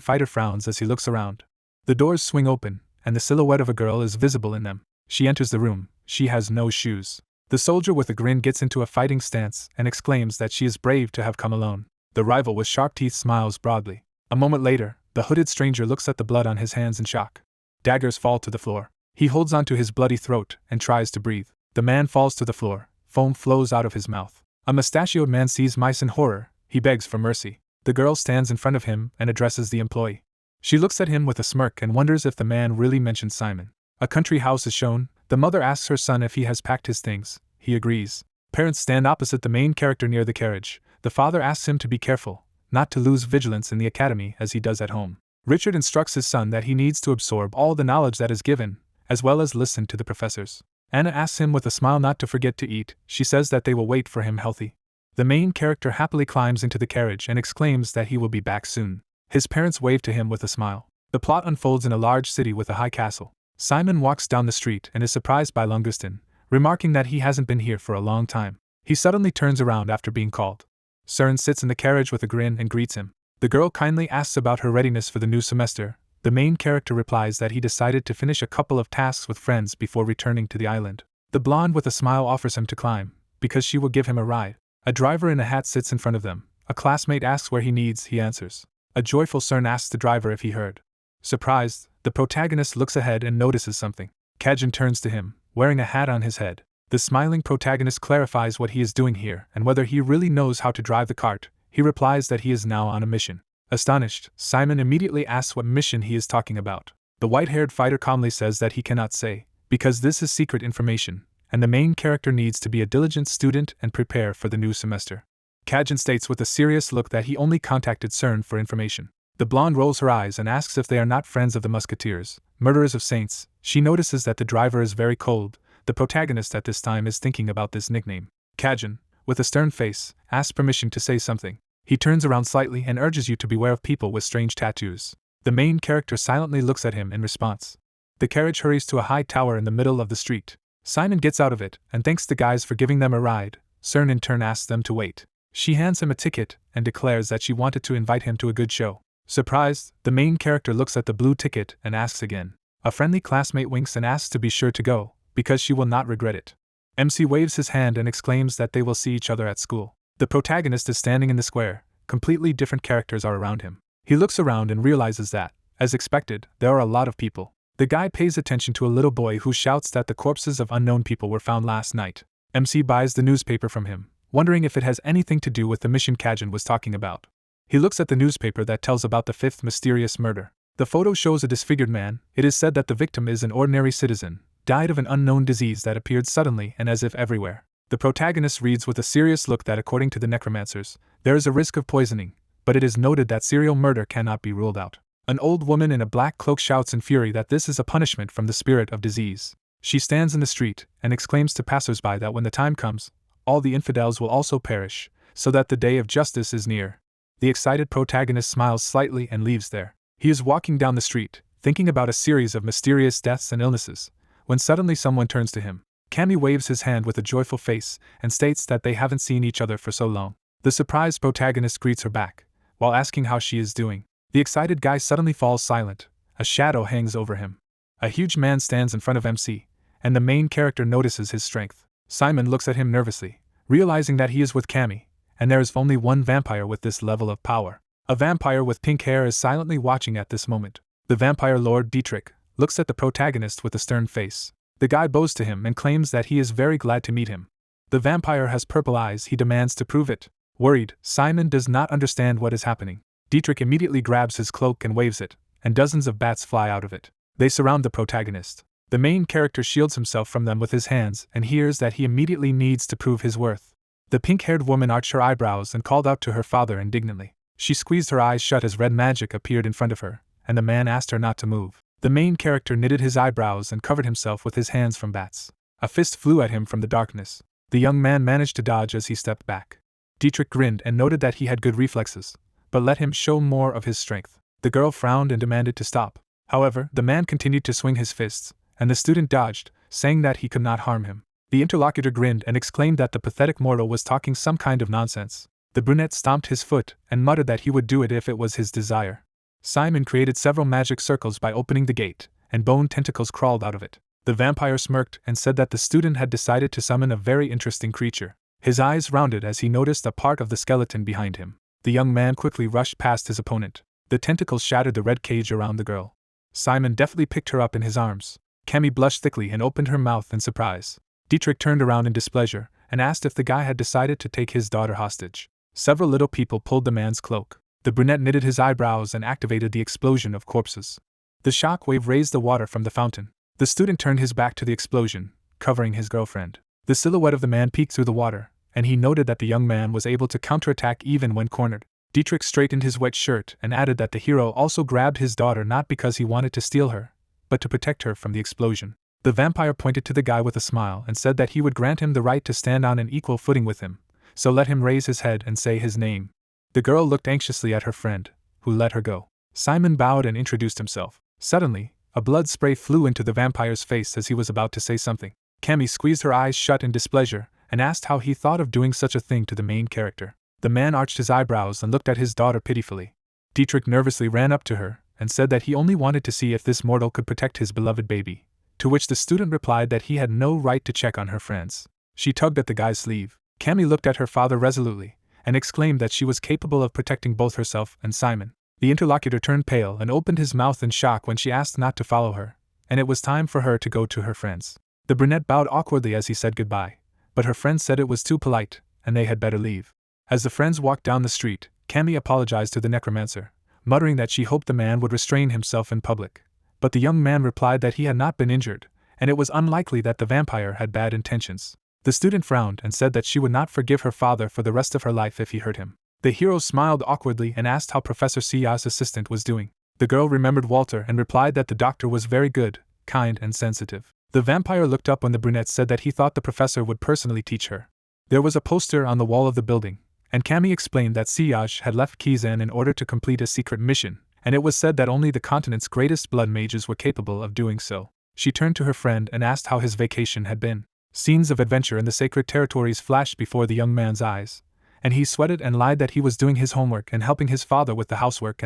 fighter frowns as he looks around. The doors swing open, and the silhouette of a girl is visible in them. She enters the room. She has no shoes. The soldier with a grin gets into a fighting stance and exclaims that she is brave to have come alone. The rival with sharp teeth smiles broadly. A moment later, The hooded stranger looks at the blood on his hands in shock. Daggers fall to the floor. He holds onto his bloody throat and tries to breathe. The man falls to the floor. Foam flows out of his mouth. A mustachioed man sees mice in horror. He begs for mercy. The girl stands in front of him and addresses the employee. She looks at him with a smirk and wonders if the man really mentioned Simon. A country house is shown. The mother asks her son if he has packed his things. He agrees. Parents stand opposite the main character near the carriage. The father asks him to be careful, not to lose vigilance in the academy as he does at home. Richard instructs his son that he needs to absorb all the knowledge that is given, as well as listen to the professors. Anna asks him with a smile not to forget to eat. She says that they will wait for him healthy. The main character happily climbs into the carriage and exclaims that he will be back soon. His parents wave to him with a smile. The plot unfolds in a large city with a high castle. Simon walks down the street and is surprised by Langstein, remarking that he hasn't been here for a long time. He suddenly turns around after being called. Søren sits in the carriage with a grin and greets him. The girl kindly asks about her readiness for the new semester. The main character replies that he decided to finish a couple of tasks with friends before returning to the island. The blonde with a smile offers him to climb, because she will give him a ride. A driver in a hat sits in front of them. A classmate asks where he answers. A joyful Søren asks the driver if he heard. Surprised, the protagonist looks ahead and notices something. Kizen turns to him, wearing a hat on his head. The smiling protagonist clarifies what he is doing here and whether he really knows how to drive the cart. He replies that he is now on a mission. Astonished, Simon immediately asks what mission he is talking about. The white-haired fighter calmly says that he cannot say, because this is secret information, and the main character needs to be a diligent student and prepare for the new semester. Kizen states with a serious look that he only contacted Søren for information. The blonde rolls her eyes and asks if they are not friends of the musketeers, murderers of saints. She notices that the driver is very cold. The protagonist at this time is thinking about this nickname. Kizen, with a stern face, asks permission to say something. He turns around slightly and urges you to beware of people with strange tattoos. The main character silently looks at him in response. The carriage hurries to a high tower in the middle of the street. Simon gets out of it and thanks the guys for giving them a ride. Søren in turn asks them to wait. She hands him a ticket and declares that she wanted to invite him to a good show. Surprised, the main character looks at the blue ticket and asks again. A friendly classmate winks and asks to be sure to go, because she will not regret it. MC waves his hand and exclaims that they will see each other at school. The protagonist is standing in the square. Completely different characters are around him. He looks around and realizes that, as expected, there are a lot of people. The guy pays attention to a little boy who shouts that the corpses of unknown people were found last night. MC buys the newspaper from him, wondering if it has anything to do with the mission Kizen was talking about. He looks at the newspaper that tells about the 5th mysterious murder. The photo shows a disfigured man. It is said that the victim is an ordinary citizen, died of an unknown disease that appeared suddenly and as if everywhere. The protagonist reads with a serious look that according to the Necromancers, there is a risk of poisoning, but it is noted that serial murder cannot be ruled out. An old woman in a black cloak shouts in fury that this is a punishment from the spirit of disease. She stands in the street and exclaims to passersby that when the time comes, all the infidels will also perish, so that the day of justice is near. The excited protagonist smiles slightly and leaves there. He is walking down the street, thinking about a series of mysterious deaths and illnesses, when suddenly someone turns to him. Cammy waves his hand with a joyful face and states that they haven't seen each other for so long. The surprised protagonist greets her back, while asking how she is doing. The excited guy suddenly falls silent. A shadow hangs over him. A huge man stands in front of MC, and the main character notices his strength. Simon looks at him nervously, realizing that he is with Cammy, and there is only one vampire with this level of power. A vampire with pink hair is silently watching at this moment. The vampire Lord Dietrich looks at the protagonist with a stern face. The guy bows to him and claims that he is very glad to meet him. The vampire has purple eyes. He demands to prove it. Worried, Simon does not understand what is happening. Dietrich immediately grabs his cloak and waves it, and dozens of bats fly out of it. They surround the protagonist. The main character shields himself from them with his hands and hears that he immediately needs to prove his worth. The pink-haired woman arched her eyebrows and called out to her father indignantly. She squeezed her eyes shut as red magic appeared in front of her, and the man asked her not to move. The main character knitted his eyebrows and covered himself with his hands from bats. A fist flew at him from the darkness. The young man managed to dodge as he stepped back. Dietrich grinned and noted that he had good reflexes, but let him show more of his strength. The girl frowned and demanded to stop. However, the man continued to swing his fists, and the student dodged, saying that he could not harm him. The interlocutor grinned and exclaimed that the pathetic mortal was talking some kind of nonsense. The brunette stomped his foot and muttered that he would do it if it was his desire. Simon created several magic circles by opening the gate, and bone tentacles crawled out of it. The vampire smirked and said that the student had decided to summon a very interesting creature. His eyes rounded as he noticed a part of the skeleton behind him. The young man quickly rushed past his opponent. The tentacles shattered the red cage around the girl. Simon deftly picked her up in his arms. Cammy blushed thickly and opened her mouth in surprise. Dietrich turned around in displeasure and asked if the guy had decided to take his daughter hostage. Several little people pulled the man's cloak. The brunette knitted his eyebrows and activated the explosion of corpses. The shock wave raised the water from the fountain. The student turned his back to the explosion, covering his girlfriend. The silhouette of the man peeked through the water, and he noted that the young man was able to counterattack even when cornered. Dietrich straightened his wet shirt and added that the hero also grabbed his daughter not because he wanted to steal her, but to protect her from the explosion. The vampire pointed to the guy with a smile and said that he would grant him the right to stand on an equal footing with him, so let him raise his head and say his name. The girl looked anxiously at her friend, who let her go. Simon bowed and introduced himself. Suddenly, a blood spray flew into the vampire's face as he was about to say something. Cammy squeezed her eyes shut in displeasure and asked how he thought of doing such a thing to the main character. The man arched his eyebrows and looked at his daughter pitifully. Dietrich nervously ran up to her and said that he only wanted to see if this mortal could protect his beloved baby, to which the student replied that he had no right to check on her friends. She tugged at the guy's sleeve. Cammy looked at her father resolutely and exclaimed that she was capable of protecting both herself and Simon. The interlocutor turned pale and opened his mouth in shock when she asked not to follow her, and it was time for her to go to her friends. The brunette bowed awkwardly as he said goodbye, but her friends said it was too polite, and they had better leave. As the friends walked down the street, Cammy apologized to the Necromancer, muttering that she hoped the man would restrain himself in public. But the young man replied that he had not been injured, and it was unlikely that the vampire had bad intentions. The student frowned and said that she would not forgive her father for the rest of her life if he hurt him. The hero smiled awkwardly and asked how Professor Sia's assistant was doing. The girl remembered Walter and replied that the doctor was very good, kind and sensitive. The vampire looked up when the brunette said that he thought the professor would personally teach her. There was a poster on the wall of the building, and Cammy explained that Siaj had left Kizen in order to complete a secret mission, and it was said that only the continent's greatest blood mages were capable of doing so. She turned to her friend and asked how his vacation had been. Scenes of adventure in the sacred territories flashed before the young man's eyes, and he sweated and lied that he was doing his homework and helping his father with the housework.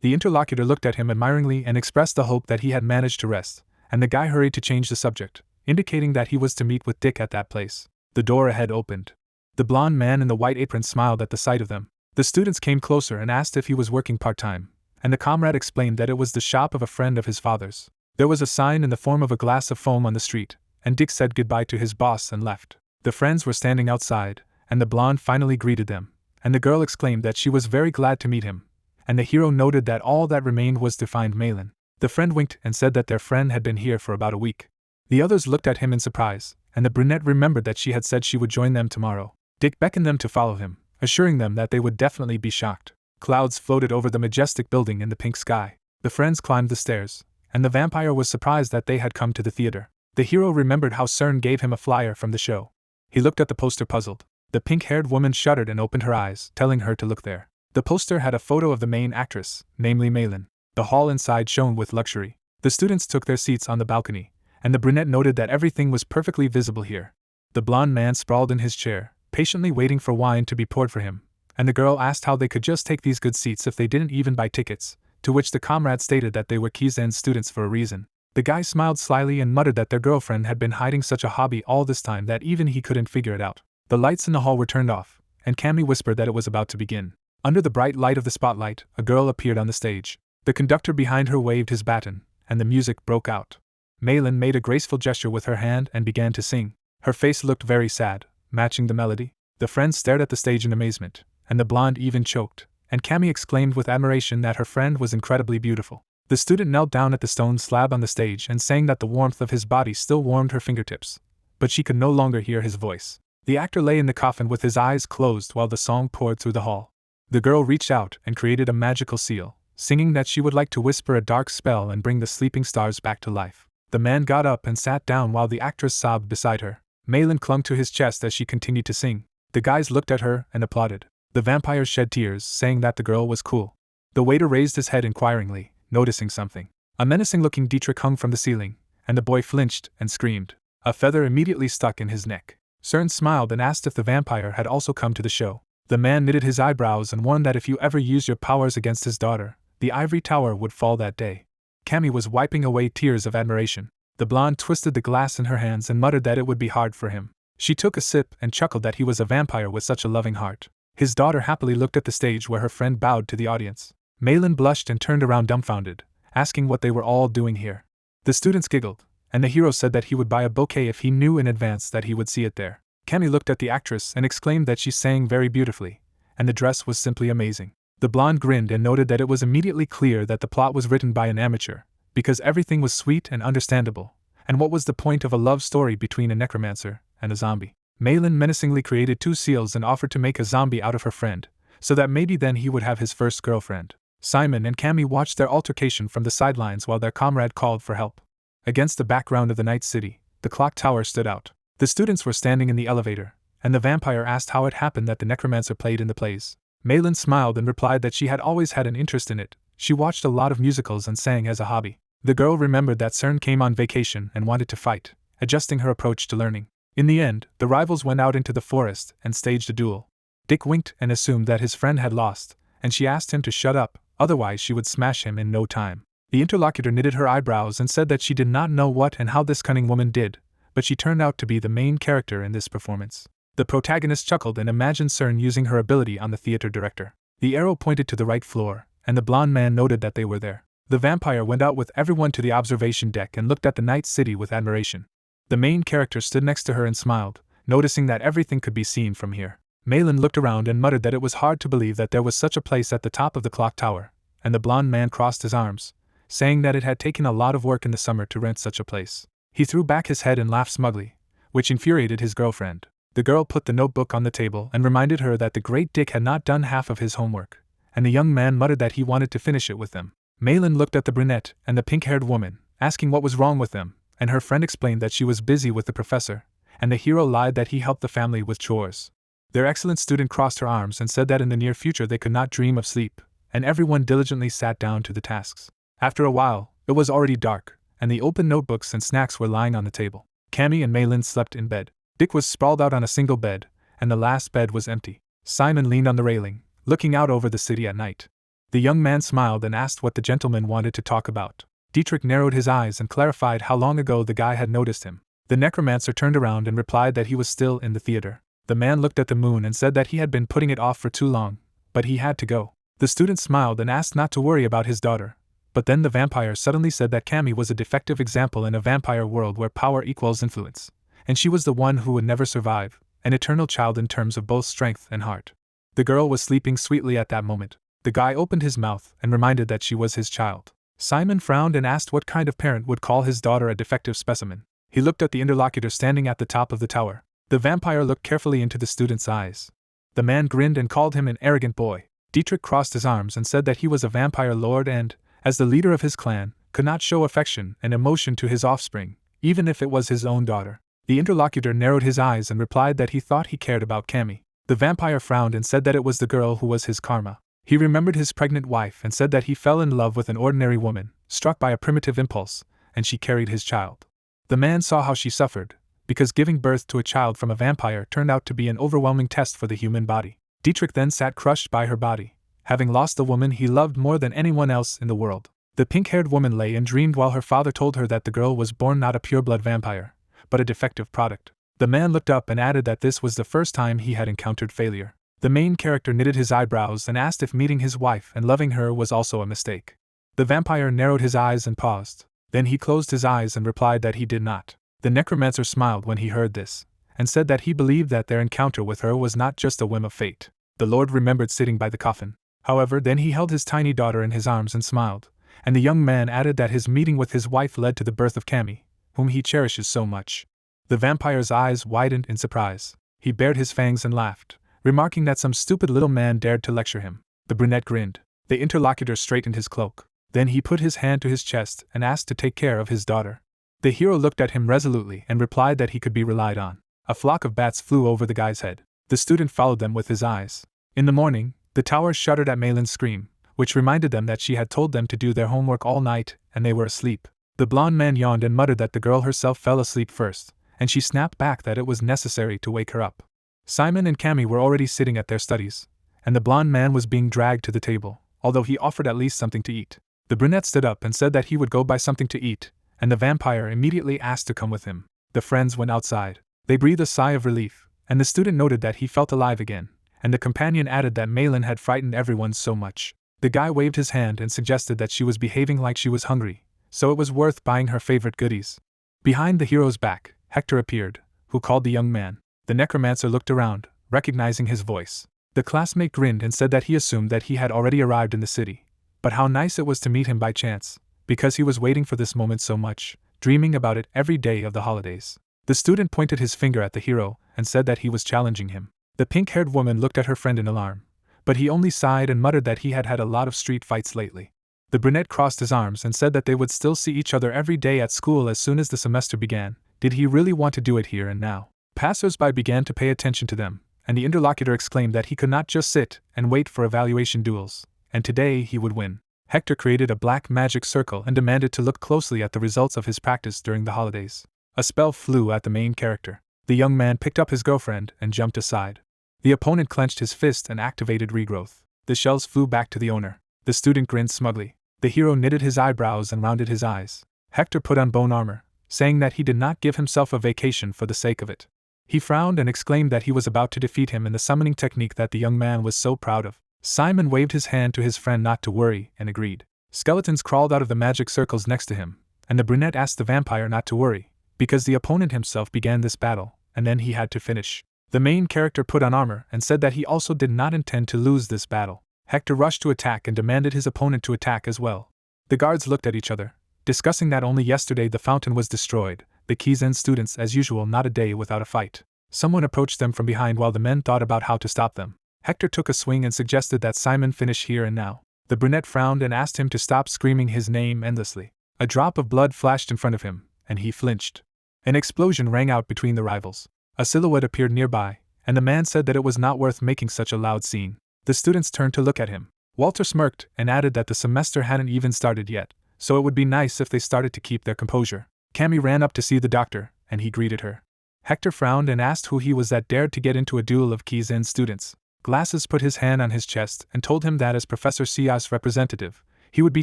The interlocutor looked at him admiringly and expressed the hope that he had managed to rest, and the guy hurried to change the subject, indicating that he was to meet with Dick at that place. The door ahead opened. The blond man in the white apron smiled at the sight of them. The students came closer and asked if he was working part-time, and the comrade explained that it was the shop of a friend of his father's. There was a sign in the form of a glass of foam on the street, and Dick said goodbye to his boss and left. The friends were standing outside, and the blonde finally greeted them, and the girl exclaimed that she was very glad to meet him, and the hero noted that all that remained was to find Malin. The friend winked and said that their friend had been here for about a week. The others looked at him in surprise, and the brunette remembered that she had said she would join them tomorrow. Dick beckoned them to follow him, assuring them that they would definitely be shocked. Clouds floated over the majestic building in the pink sky. The friends climbed the stairs, and the vampire was surprised that they had come to the theater. The hero remembered how CERN gave him a flyer from the show. He looked at the poster puzzled. The pink-haired woman shuddered and opened her eyes, telling her to look there. The poster had a photo of the main actress, namely Malin. The hall inside shone with luxury. The students took their seats on the balcony, and the brunette noted that everything was perfectly visible here. The blond man sprawled in his chair, patiently waiting for wine to be poured for him, and the girl asked how they could just take these good seats if they didn't even buy tickets, to which the comrade stated that they were Kizen students for a reason. The guy smiled slyly and muttered that their girlfriend had been hiding such a hobby all this time that even he couldn't figure it out. The lights in the hall were turned off, and Cammy whispered that it was about to begin. Under the bright light of the spotlight, a girl appeared on the stage. The conductor behind her waved his baton, and the music broke out. Malin made a graceful gesture with her hand and began to sing. Her face looked very sad, matching the melody. The friends stared at the stage in amazement, and the blonde even choked, and Cammy exclaimed with admiration that her friend was incredibly beautiful. The student knelt down at the stone slab on the stage and sang that the warmth of his body still warmed her fingertips, but she could no longer hear his voice. The actor lay in the coffin with his eyes closed while the song poured through the hall. The girl reached out and created a magical seal, singing that she would like to whisper a dark spell and bring the sleeping stars back to life. The man got up and sat down while the actress sobbed beside her. Malin clung to his chest as she continued to sing. The guys looked at her and applauded. The vampires shed tears, saying that the girl was cool. The waiter raised his head inquiringly, noticing something. A menacing-looking Dietrich hung from the ceiling, and the boy flinched and screamed. A feather immediately stuck in his neck. CERN smiled and asked if the vampire had also come to the show. The man knitted his eyebrows and warned that if you ever used your powers against his daughter, the ivory tower would fall that day. Cammy was wiping away tears of admiration. The blonde twisted the glass in her hands and muttered that it would be hard for him. She took a sip and chuckled that he was a vampire with such a loving heart. His daughter happily looked at the stage where her friend bowed to the audience. Malin blushed and turned around dumbfounded, asking what they were all doing here. The students giggled, and the hero said that he would buy a bouquet if he knew in advance that he would see it there. Cammy looked at the actress and exclaimed that she sang very beautifully, and the dress was simply amazing. The blonde grinned and noted that it was immediately clear that the plot was written by an amateur, because everything was sweet and understandable, and what was the point of a love story between a necromancer and a zombie? Malin menacingly created 2 seals and offered to make a zombie out of her friend, so that maybe then he would have his first girlfriend. Simon and Cammy watched their altercation from the sidelines while their comrade called for help. Against the background of the night city, the clock tower stood out. The students were standing in the elevator, and the vampire asked how it happened that the necromancer played in the plays. Malin smiled and replied that she had always had an interest in it. She watched a lot of musicals and sang as a hobby. The girl remembered that CERN came on vacation and wanted to fight, adjusting her approach to learning. In the end, the rivals went out into the forest and staged a duel. Dick winked and assumed that his friend had lost, and she asked him to shut up, otherwise she would smash him in no time. The interlocutor knitted her eyebrows and said that she did not know what and how this cunning woman did, but she turned out to be the main character in this performance. The protagonist chuckled and imagined CERN using her ability on the theater director. The arrow pointed to the right floor, and the blonde man noted that they were there. The vampire went out with everyone to the observation deck and looked at the night city with admiration. The main character stood next to her and smiled, noticing that everything could be seen from here. Malin looked around and muttered that it was hard to believe that there was such a place at the top of the clock tower, and the blonde man crossed his arms, saying that it had taken a lot of work in the summer to rent such a place. He threw back his head and laughed smugly, which infuriated his girlfriend. The girl put the notebook on the table and reminded her that the great Dick had not done half of his homework, and the young man muttered that he wanted to finish it with them. Malin looked at the brunette and the pink-haired woman, asking what was wrong with them, and her friend explained that she was busy with the professor, and the hero lied that he helped the family with chores. Their excellent student crossed her arms and said that in the near future they could not dream of sleep, and everyone diligently sat down to the tasks. After a while, it was already dark, and the open notebooks and snacks were lying on the table. Cammy and Malin slept in bed. Dick was sprawled out on a single bed, and the last bed was empty. Simon leaned on the railing, looking out over the city at night. The young man smiled and asked what the gentleman wanted to talk about. Dietrich narrowed his eyes and clarified how long ago the guy had noticed him. The necromancer turned around and replied that he was still in the theater. The man looked at the moon and said that he had been putting it off for too long, but he had to go. The student smiled and asked not to worry about his daughter, but then the vampire suddenly said that Cammy was a defective example in a vampire world where power equals influence, and she was the one who would never survive, an eternal child in terms of both strength and heart. The girl was sleeping sweetly at that moment. The guy opened his mouth and reminded that she was his child. Simon frowned and asked what kind of parent would call his daughter a defective specimen. He looked at the interlocutor standing at the top of the tower. The vampire looked carefully into the student's eyes. The man grinned and called him an arrogant boy. Dietrich crossed his arms and said that he was a vampire lord and, as the leader of his clan, could not show affection and emotion to his offspring, even if it was his own daughter. The interlocutor narrowed his eyes and replied that he thought he cared about Cammy. The vampire frowned and said that it was the girl who was his karma. He remembered his pregnant wife and said that he fell in love with an ordinary woman, struck by a primitive impulse, and she carried his child. The man saw how she suffered, because giving birth to a child from a vampire turned out to be an overwhelming test for the human body. Dietrich then sat crushed by her body, having lost the woman he loved more than anyone else in the world. The pink-haired woman lay and dreamed while her father told her that the girl was born not a pure-blood vampire, but a defective product. The man looked up and added that this was the first time he had encountered failure. The main character knitted his eyebrows and asked if meeting his wife and loving her was also a mistake. The vampire narrowed his eyes and paused. Then he closed his eyes and replied that he did not. The necromancer smiled when he heard this, and said that he believed that their encounter with her was not just a whim of fate. The lord remembered sitting by the coffin. However, then he held his tiny daughter in his arms and smiled, and the young man added that his meeting with his wife led to the birth of Cammy, whom he cherishes so much. The vampire's eyes widened in surprise. He bared his fangs and laughed, remarking that some stupid little man dared to lecture him. The brunette grinned. The interlocutor straightened his cloak. Then he put his hand to his chest and asked to take care of his daughter. The hero looked at him resolutely and replied that he could be relied on. A flock of bats flew over the guy's head. The student followed them with his eyes. In the morning, the tower shuddered at Malin's scream, which reminded them that she had told them to do their homework all night, and they were asleep. The blonde man yawned and muttered that the girl herself fell asleep first, and she snapped back that it was necessary to wake her up. Simon and Cammy were already sitting at their studies, and the blonde man was being dragged to the table, although he offered at least something to eat. The brunette stood up and said that he would go buy something to eat, and the vampire immediately asked to come with him. The friends went outside. They breathed a sigh of relief, and the student noted that he felt alive again, and the companion added that Malin had frightened everyone so much. The guy waved his hand and suggested that she was behaving like she was hungry, so it was worth buying her favorite goodies. Behind the hero's back, Hector appeared, who called the young man. The Necromancer looked around, recognizing his voice. The classmate grinned and said that he assumed that he had already arrived in the city, but how nice it was to meet him by chance, because he was waiting for this moment so much, dreaming about it every day of the holidays. The student pointed his finger at the hero and said that he was challenging him. The pink-haired woman looked at her friend in alarm, but he only sighed and muttered that he had had a lot of street fights lately. The brunette crossed his arms and said that they would still see each other every day at school as soon as the semester began. Did he really want to do it here and now? Passers-by began to pay attention to them, and the interlocutor exclaimed that he could not just sit and wait for evaluation duels, and today he would win. Hector created a black magic circle and demanded to look closely at the results of his practice during the holidays. A spell flew at the main character. The young man picked up his girlfriend and jumped aside. The opponent clenched his fist and activated regrowth. The shells flew back to the owner. The student grinned smugly. The hero knitted his eyebrows and rounded his eyes. Hector put on bone armor, saying that he did not give himself a vacation for the sake of it. He frowned and exclaimed that he was about to defeat him in the summoning technique that the young man was so proud of. Simon waved his hand to his friend not to worry and agreed. Skeletons crawled out of the magic circles next to him, and the brunette asked the vampire not to worry, because the opponent himself began this battle, and then he had to finish. The main character put on armor and said that he also did not intend to lose this battle. Hector rushed to attack and demanded his opponent to attack as well. The guards looked at each other, discussing that only yesterday the fountain was destroyed, the Kizen students as usual not a day without a fight. Someone approached them from behind while the men thought about how to stop them. Hector took a swing and suggested that Simon finish here and now. The brunette frowned and asked him to stop screaming his name endlessly. A drop of blood flashed in front of him, and he flinched. An explosion rang out between the rivals. A silhouette appeared nearby, and the man said that it was not worth making such a loud scene. The students turned to look at him. Walter smirked and added that the semester hadn't even started yet, so it would be nice if they started to keep their composure. Cammy ran up to see the doctor, and he greeted her. Hector frowned and asked who he was that dared to get into a duel of Kizen students. Glasses put his hand on his chest and told him that as Professor Sia's representative, he would be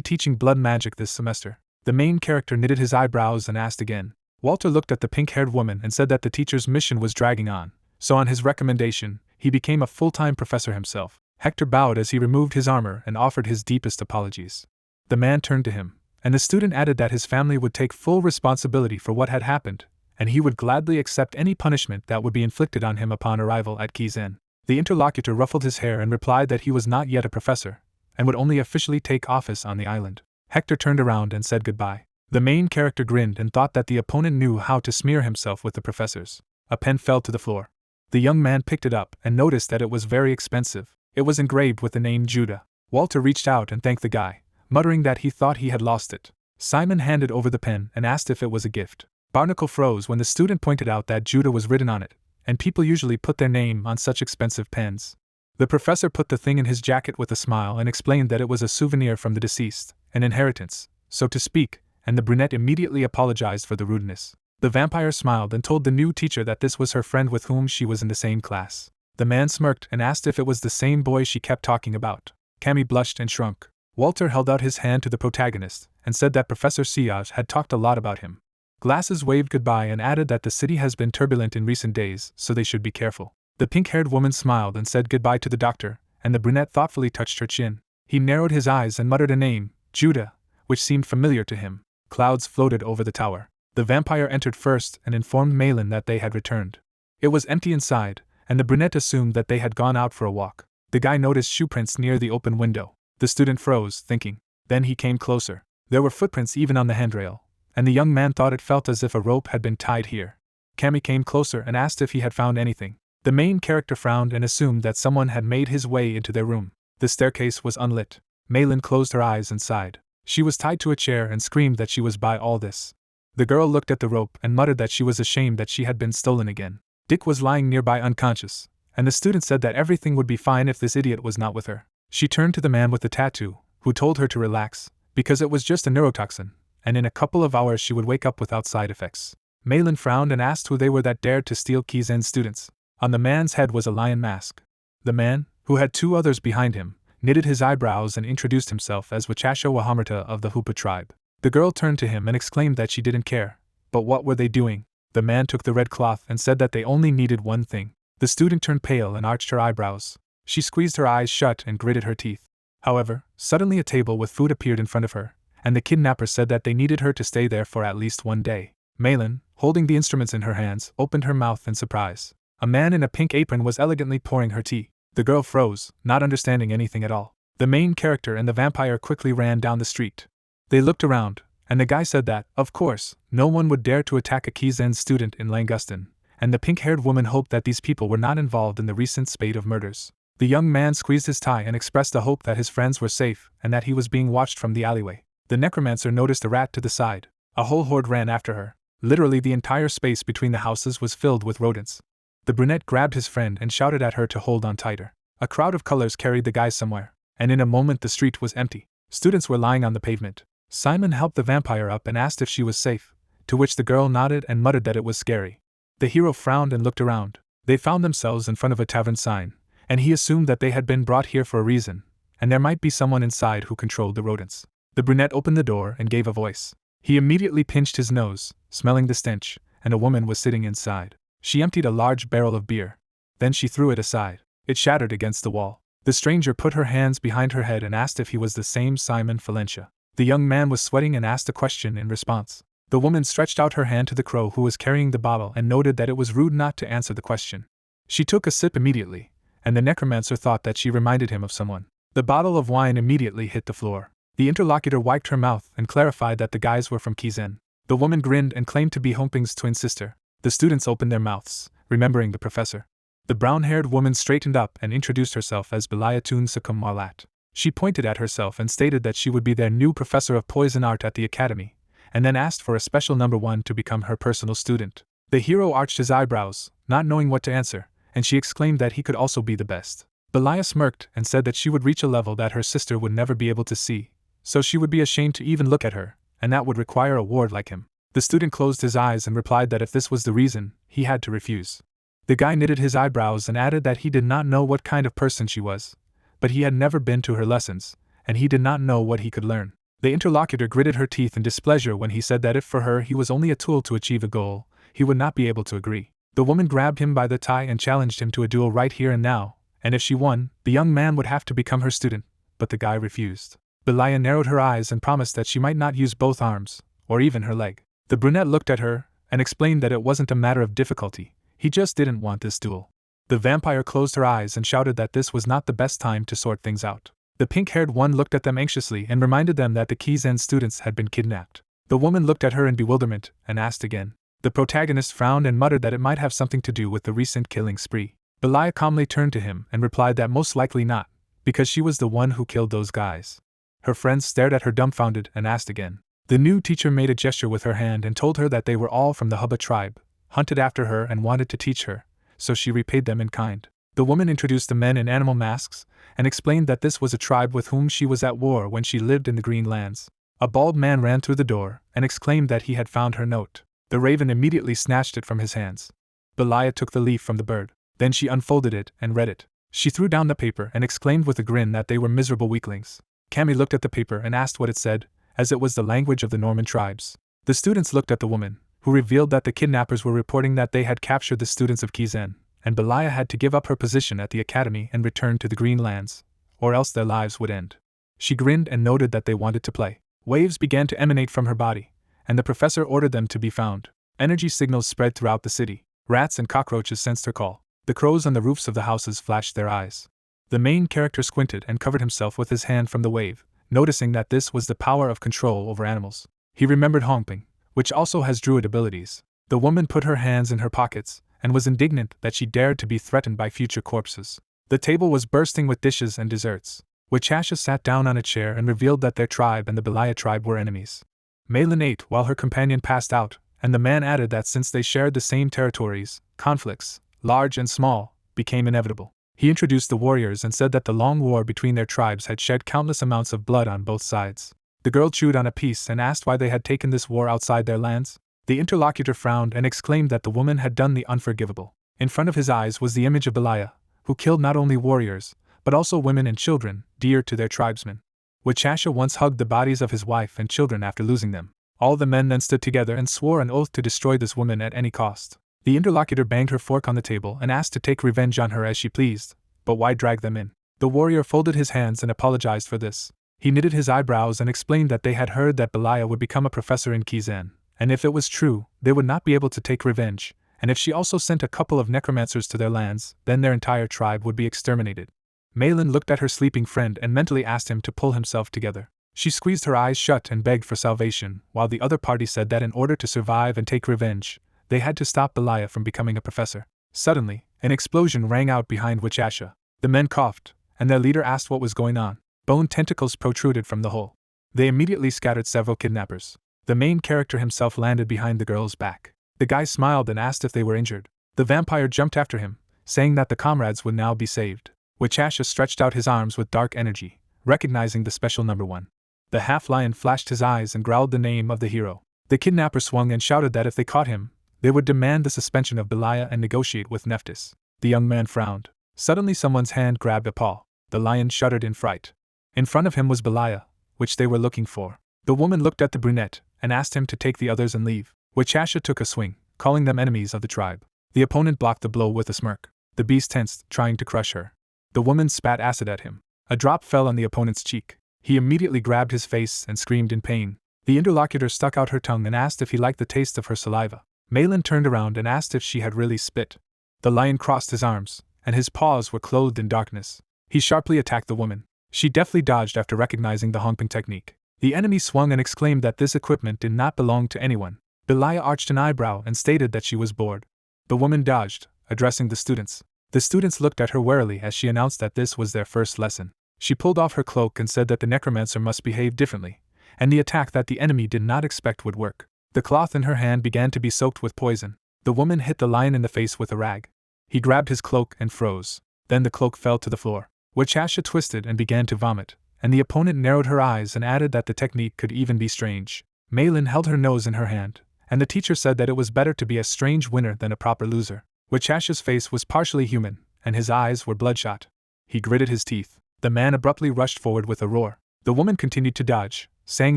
teaching blood magic this semester. The main character knitted his eyebrows and asked again. Walter looked at the pink-haired woman and said that the teacher's mission was dragging on, so on his recommendation, he became a full-time professor himself. Hector bowed as he removed his armor and offered his deepest apologies. The man turned to him, and the student added that his family would take full responsibility for what had happened, and he would gladly accept any punishment that would be inflicted on him upon arrival at Kizen. The interlocutor ruffled his hair and replied that he was not yet a professor, and would only officially take office on the island. Hector turned around and said goodbye. The main character grinned and thought that the opponent knew how to smear himself with the professors. A pen fell to the floor. The young man picked it up and noticed that it was very expensive. It was engraved with the name Judah. Walter reached out and thanked the guy, muttering that he thought he had lost it. Simon handed over the pen and asked if it was a gift. Barnacle froze when the student pointed out that Judah was written on it, and people usually put their name on such expensive pens. The professor put the thing in his jacket with a smile and explained that it was a souvenir from the deceased, an inheritance, so to speak, and the brunette immediately apologized for the rudeness. The vampire smiled and told the new teacher that this was her friend with whom she was in the same class. The man smirked and asked if it was the same boy she kept talking about. Cammy blushed and shrunk. Walter held out his hand to the protagonist and said that Professor Siaj had talked a lot about him. Glasses waved goodbye and added that the city has been turbulent in recent days, so they should be careful. The pink-haired woman smiled and said goodbye to the doctor, and the brunette thoughtfully touched her chin. He narrowed his eyes and muttered a name, Judah, which seemed familiar to him. Clouds floated over the tower. The vampire entered first and informed Malin that they had returned. It was empty inside, and the brunette assumed that they had gone out for a walk. The guy noticed shoe prints near the open window. The student froze, thinking. Then he came closer. There were footprints even on the handrail, and the young man thought it felt as if a rope had been tied here. Cammy came closer and asked if he had found anything. The main character frowned and assumed that someone had made his way into their room. The staircase was unlit. Malin closed her eyes and sighed. She was tied to a chair and screamed that she was by all this. The girl looked at the rope and muttered that she was ashamed that she had been stolen again. Dick was lying nearby unconscious, and the student said that everything would be fine if this idiot was not with her. She turned to the man with the tattoo, who told her to relax, because it was just a neurotoxin, and in a couple of hours she would wake up without side effects. Malin frowned and asked who they were that dared to steal Kizen students. On the man's head was a lion mask. The man, who had two others behind him, knitted his eyebrows and introduced himself as Wachasho Wahamarta of the Hoopa tribe. The girl turned to him and exclaimed that she didn't care. But what were they doing? The man took the red cloth and said that they only needed one thing. The student turned pale and arched her eyebrows. She squeezed her eyes shut and gritted her teeth. However, suddenly a table with food appeared in front of her, and the kidnapper said that they needed her to stay there for at least one day. Malin, holding the instruments in her hands, opened her mouth in surprise. A man in a pink apron was elegantly pouring her tea. The girl froze, not understanding anything at all. The main character and the vampire quickly ran down the street. They looked around, and the guy said that, of course, no one would dare to attack a Keyzen student in Langstein, and the pink-haired woman hoped that these people were not involved in the recent spate of murders. The young man squeezed his tie and expressed a hope that his friends were safe and that he was being watched from the alleyway. The necromancer noticed a rat to the side. A whole horde ran after her. Literally the entire space between the houses was filled with rodents. The brunette grabbed his friend and shouted at her to hold on tighter. A crowd of colors carried the guys somewhere, and in a moment the street was empty. Students were lying on the pavement. Simon helped the vampire up and asked if she was safe, to which the girl nodded and muttered that it was scary. The hero frowned and looked around. They found themselves in front of a tavern sign, and he assumed that they had been brought here for a reason, and there might be someone inside who controlled the rodents. The brunette opened the door and gave a voice. He immediately pinched his nose, smelling the stench, and a woman was sitting inside. She emptied a large barrel of beer. Then she threw it aside. It shattered against the wall. The stranger put her hands behind her head and asked if he was the same Simon Valencia. The young man was sweating and asked a question in response. The woman stretched out her hand to the crow who was carrying the bottle and noted that it was rude not to answer the question. She took a sip immediately, and the necromancer thought that she reminded him of someone. The bottle of wine immediately hit the floor. The interlocutor wiped her mouth and clarified that the guys were from Kizen. The woman grinned and claimed to be Hongping's twin sister. The students opened their mouths, remembering the professor. The brown-haired woman straightened up and introduced herself as Battalion Sukum Marlat. She pointed at herself and stated that she would be their new professor of poison art at the academy, and then asked for a special number 1 to become her personal student. The hero arched his eyebrows, not knowing what to answer, and she exclaimed that he could also be the best. Belia smirked and said that she would reach a level that her sister would never be able to see, so she would be ashamed to even look at her, and that would require a ward like him. The student closed his eyes and replied that if this was the reason, he had to refuse. The guy knitted his eyebrows and added that he did not know what kind of person she was, but he had never been to her lessons, and he did not know what he could learn. The interlocutor gritted her teeth in displeasure when he said that if for her he was only a tool to achieve a goal, he would not be able to agree. The woman grabbed him by the tie and challenged him to a duel right here and now, and if she won, the young man would have to become her student, but the guy refused. Belia narrowed her eyes and promised that she might not use both arms, or even her leg. The brunette looked at her, and explained that it wasn't a matter of difficulty, he just didn't want this duel. The vampire closed her eyes and shouted that this was not the best time to sort things out. The pink-haired one looked at them anxiously and reminded them that the Kizen students had been kidnapped. The woman looked at her in bewilderment, and asked again. The protagonist frowned and muttered that it might have something to do with the recent killing spree. Belia calmly turned to him and replied that most likely not, because she was the one who killed those guys. Her friends stared at her dumbfounded and asked again. The new teacher made a gesture with her hand and told her that they were all from the Hubba tribe, hunted after her and wanted to teach her, so she repaid them in kind. The woman introduced the men in animal masks, and explained that this was a tribe with whom she was at war when she lived in the Green Lands. A bald man ran through the door, and exclaimed that he had found her note. The raven immediately snatched it from his hands. Belia took the leaf from the bird. Then she unfolded it and read it. She threw down the paper and exclaimed with a grin that they were miserable weaklings. Cammy looked at the paper and asked what it said, as it was the language of the Norman tribes. The students looked at the woman, who revealed that the kidnappers were reporting that they had captured the students of Kizen, and Belia had to give up her position at the academy and return to the Green Lands, or else their lives would end. She grinned and noted that they wanted to play. Waves began to emanate from her body, and the professor ordered them to be found. Energy signals spread throughout the city. Rats and cockroaches sensed her call. The crows on the roofs of the houses flashed their eyes. The main character squinted and covered himself with his hand from the wave, noticing that this was the power of control over animals. He remembered Hongping, which also has druid abilities. The woman put her hands in her pockets, and was indignant that she dared to be threatened by future corpses. The table was bursting with dishes and desserts. Wichasha sat down on a chair and revealed that their tribe and the Belia tribe were enemies. Malin ate while her companion passed out, and the man added that since they shared the same territories, conflicts, large and small, became inevitable. He introduced the warriors and said that the long war between their tribes had shed countless amounts of blood on both sides. The girl chewed on a piece and asked why they had taken this war outside their lands. The interlocutor frowned and exclaimed that the woman had done the unforgivable. In front of his eyes was the image of Belia, who killed not only warriors, but also women and children, dear to their tribesmen. Wichasha once hugged the bodies of his wife and children after losing them. All the men then stood together and swore an oath to destroy this woman at any cost. The interlocutor banged her fork on the table and asked to take revenge on her as she pleased, but why drag them in? The warrior folded his hands and apologized for this. He knitted his eyebrows and explained that they had heard that Belia would become a professor in Kizen, and if it was true, they would not be able to take revenge, and if she also sent a couple of necromancers to their lands, then their entire tribe would be exterminated. Malin looked at her sleeping friend and mentally asked him to pull himself together. She squeezed her eyes shut and begged for salvation, while the other party said that in order to survive and take revenge, they had to stop Belia from becoming a professor. Suddenly, an explosion rang out behind Witchasha. The men coughed, and their leader asked what was going on. Bone tentacles protruded from the hole. They immediately scattered several kidnappers. The main character himself landed behind the girl's back. The guy smiled and asked if they were injured. The vampire jumped after him, saying that the comrades would now be saved. Witchasha stretched out his arms with dark energy, recognizing the special number 1. The half-lion flashed his eyes and growled the name of the hero. The kidnapper swung and shouted that if they caught him, they would demand the suspension of Belia and negotiate with Neptus. The young man frowned. Suddenly someone's hand grabbed a paw. The lion shuddered in fright. In front of him was Belia, which they were looking for. The woman looked at the brunette and asked him to take the others and leave. Witchasha took a swing, calling them enemies of the tribe. The opponent blocked the blow with a smirk. The beast tensed, trying to crush her. The woman spat acid at him. A drop fell on the opponent's cheek. He immediately grabbed his face and screamed in pain. The interlocutor stuck out her tongue and asked if he liked the taste of her saliva. Malin turned around and asked if she had really spit. The lion crossed his arms, and his paws were clothed in darkness. He sharply attacked the woman. She deftly dodged after recognizing the honking technique. The enemy swung and exclaimed that this equipment did not belong to anyone. Belia arched an eyebrow and stated that she was bored. The woman dodged, addressing the students. The students looked at her warily as she announced that this was their first lesson. She pulled off her cloak and said that the necromancer must behave differently, and the attack that the enemy did not expect would work. The cloth in her hand began to be soaked with poison. The woman hit the lion in the face with a rag. He grabbed his cloak and froze. Then the cloak fell to the floor. Witchasha twisted and began to vomit, and the opponent narrowed her eyes and added that the technique could even be strange. Malin held her nose in her hand, and the teacher said that it was better to be a strange winner than a proper loser. Witchasha's face was partially human, and his eyes were bloodshot. He gritted his teeth. The man abruptly rushed forward with a roar. The woman continued to dodge, saying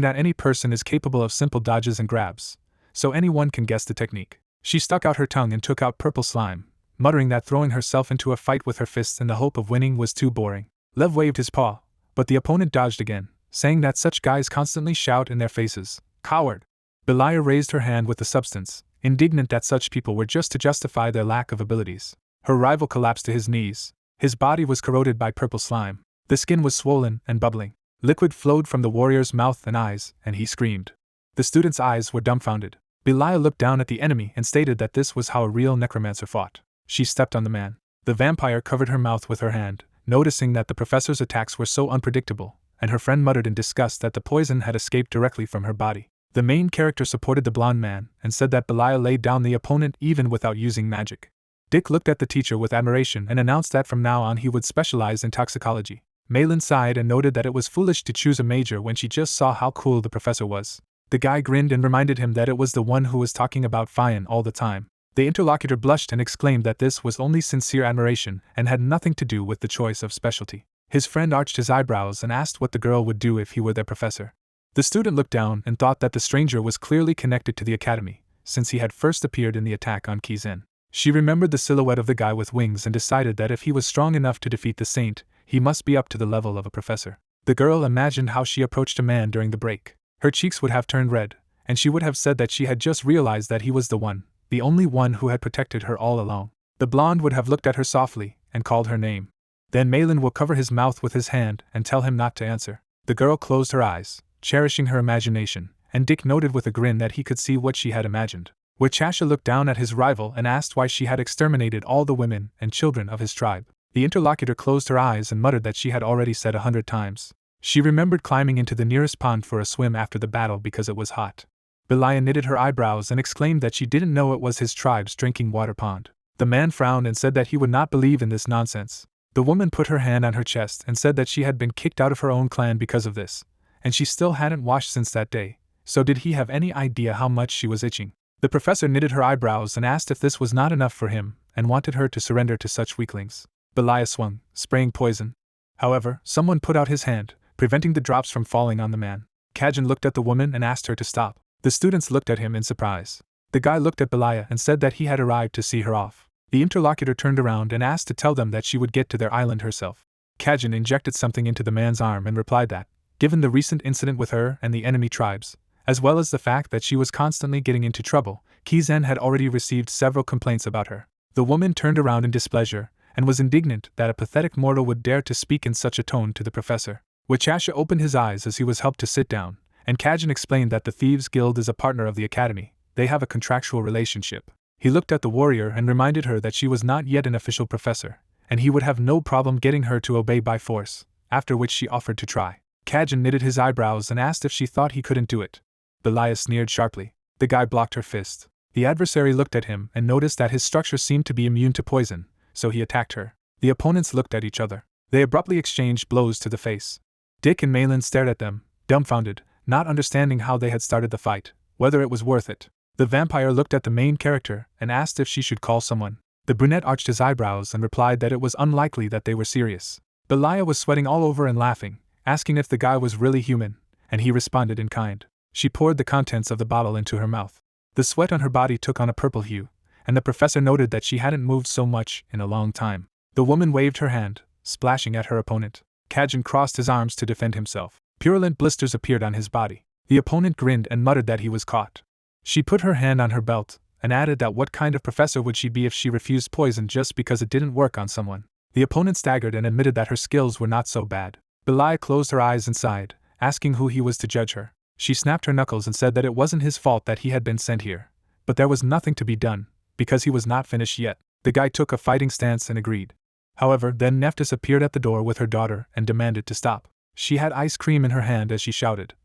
that any person is capable of simple dodges and grabs, so anyone can guess the technique. She stuck out her tongue and took out purple slime, muttering that throwing herself into a fight with her fists in the hope of winning was too boring. Lev waved his paw, but the opponent dodged again, saying that such guys constantly shout in their faces, "Coward!" Belia raised her hand with the substance, indignant that such people were just to justify their lack of abilities. Her rival collapsed to his knees. His body was corroded by purple slime. The skin was swollen and bubbling. Liquid flowed from the warrior's mouth and eyes, and he screamed. The student's eyes were dumbfounded. Belia looked down at the enemy and stated that this was how a real necromancer fought. She stepped on the man. The vampire covered her mouth with her hand, noticing that the professor's attacks were so unpredictable, and her friend muttered in disgust that the poison had escaped directly from her body. The main character supported the blonde man and said that Belia laid down the opponent even without using magic. Dick looked at the teacher with admiration and announced that from now on he would specialize in toxicology. Malin sighed and noted that it was foolish to choose a major when she just saw how cool the professor was. The guy grinned and reminded him that it was the one who was talking about Fian all the time. The interlocutor blushed and exclaimed that this was only sincere admiration and had nothing to do with the choice of specialty. His friend arched his eyebrows and asked what the girl would do if he were their professor. The student looked down and thought that the stranger was clearly connected to the academy, since he had first appeared in the attack on Kizen. She remembered the silhouette of the guy with wings and decided that if he was strong enough to defeat the saint, he must be up to the level of a professor. The girl imagined how she approached a man during the break. Her cheeks would have turned red, and she would have said that she had just realized that he was the one, the only one who had protected her all along. The blonde would have looked at her softly and called her name. Then Malin will cover his mouth with his hand and tell him not to answer. The girl closed her eyes, cherishing her imagination, and Dick noted with a grin that he could see what she had imagined. Witchasha looked down at his rival and asked why she had exterminated all the women and children of his tribe. The interlocutor closed her eyes and muttered that she had already said 100 times. She remembered climbing into the nearest pond for a swim after the battle because it was hot. Belia knitted her eyebrows and exclaimed that she didn't know it was his tribe's drinking water pond. The man frowned and said that he would not believe in this nonsense. The woman put her hand on her chest and said that she had been kicked out of her own clan because of this, and she still hadn't washed since that day, so did he have any idea how much she was itching? The professor knitted her eyebrows and asked if this was not enough for him, and wanted her to surrender to such weaklings. Belia swung, spraying poison. However, someone put out his hand, preventing the drops from falling on the man. Kizen looked at the woman and asked her to stop. The students looked at him in surprise. The guy looked at Belia and said that he had arrived to see her off. The interlocutor turned around and asked to tell them that she would get to their island herself. Kizen injected something into the man's arm and replied that, given the recent incident with her and the enemy tribes, as well as the fact that she was constantly getting into trouble, Keyzen had already received several complaints about her. The woman turned around in displeasure, and was indignant that a pathetic mortal would dare to speak in such a tone to the professor. Wichasha opened his eyes as he was helped to sit down, and Kizen explained that the Thieves' Guild is a partner of the academy. They have a contractual relationship. He looked at the warrior and reminded her that she was not yet an official professor, and he would have no problem getting her to obey by force, after which she offered to try. Kizen knitted his eyebrows and asked if she thought he couldn't do it. Belia sneered sharply. The guy blocked her fist. The adversary looked at him and noticed that his structure seemed to be immune to poison, so he attacked her. The opponents looked at each other. They abruptly exchanged blows to the face. Dick and Malin stared at them, dumbfounded, not understanding how they had started the fight, whether it was worth it. The vampire looked at the main character and asked if she should call someone. The brunette arched his eyebrows and replied that it was unlikely that they were serious. Belia was sweating all over and laughing, asking if the guy was really human, and he responded in kind. She poured the contents of the bottle into her mouth. The sweat on her body took on a purple hue, and the professor noted that she hadn't moved so much in a long time. The woman waved her hand, splashing at her opponent. Kizen crossed his arms to defend himself. Purulent blisters appeared on his body. The opponent grinned and muttered that he was caught. She put her hand on her belt, and added that what kind of professor would she be if she refused poison just because it didn't work on someone. The opponent staggered and admitted that her skills were not so bad. Belia closed her eyes and sighed, asking who he was to judge her. She snapped her knuckles and said that it wasn't his fault that he had been sent here, but there was nothing to be done, because he was not finished yet. The guy took a fighting stance and agreed. However, then Neptus appeared at the door with her daughter and demanded to stop. She had ice cream in her hand as she shouted,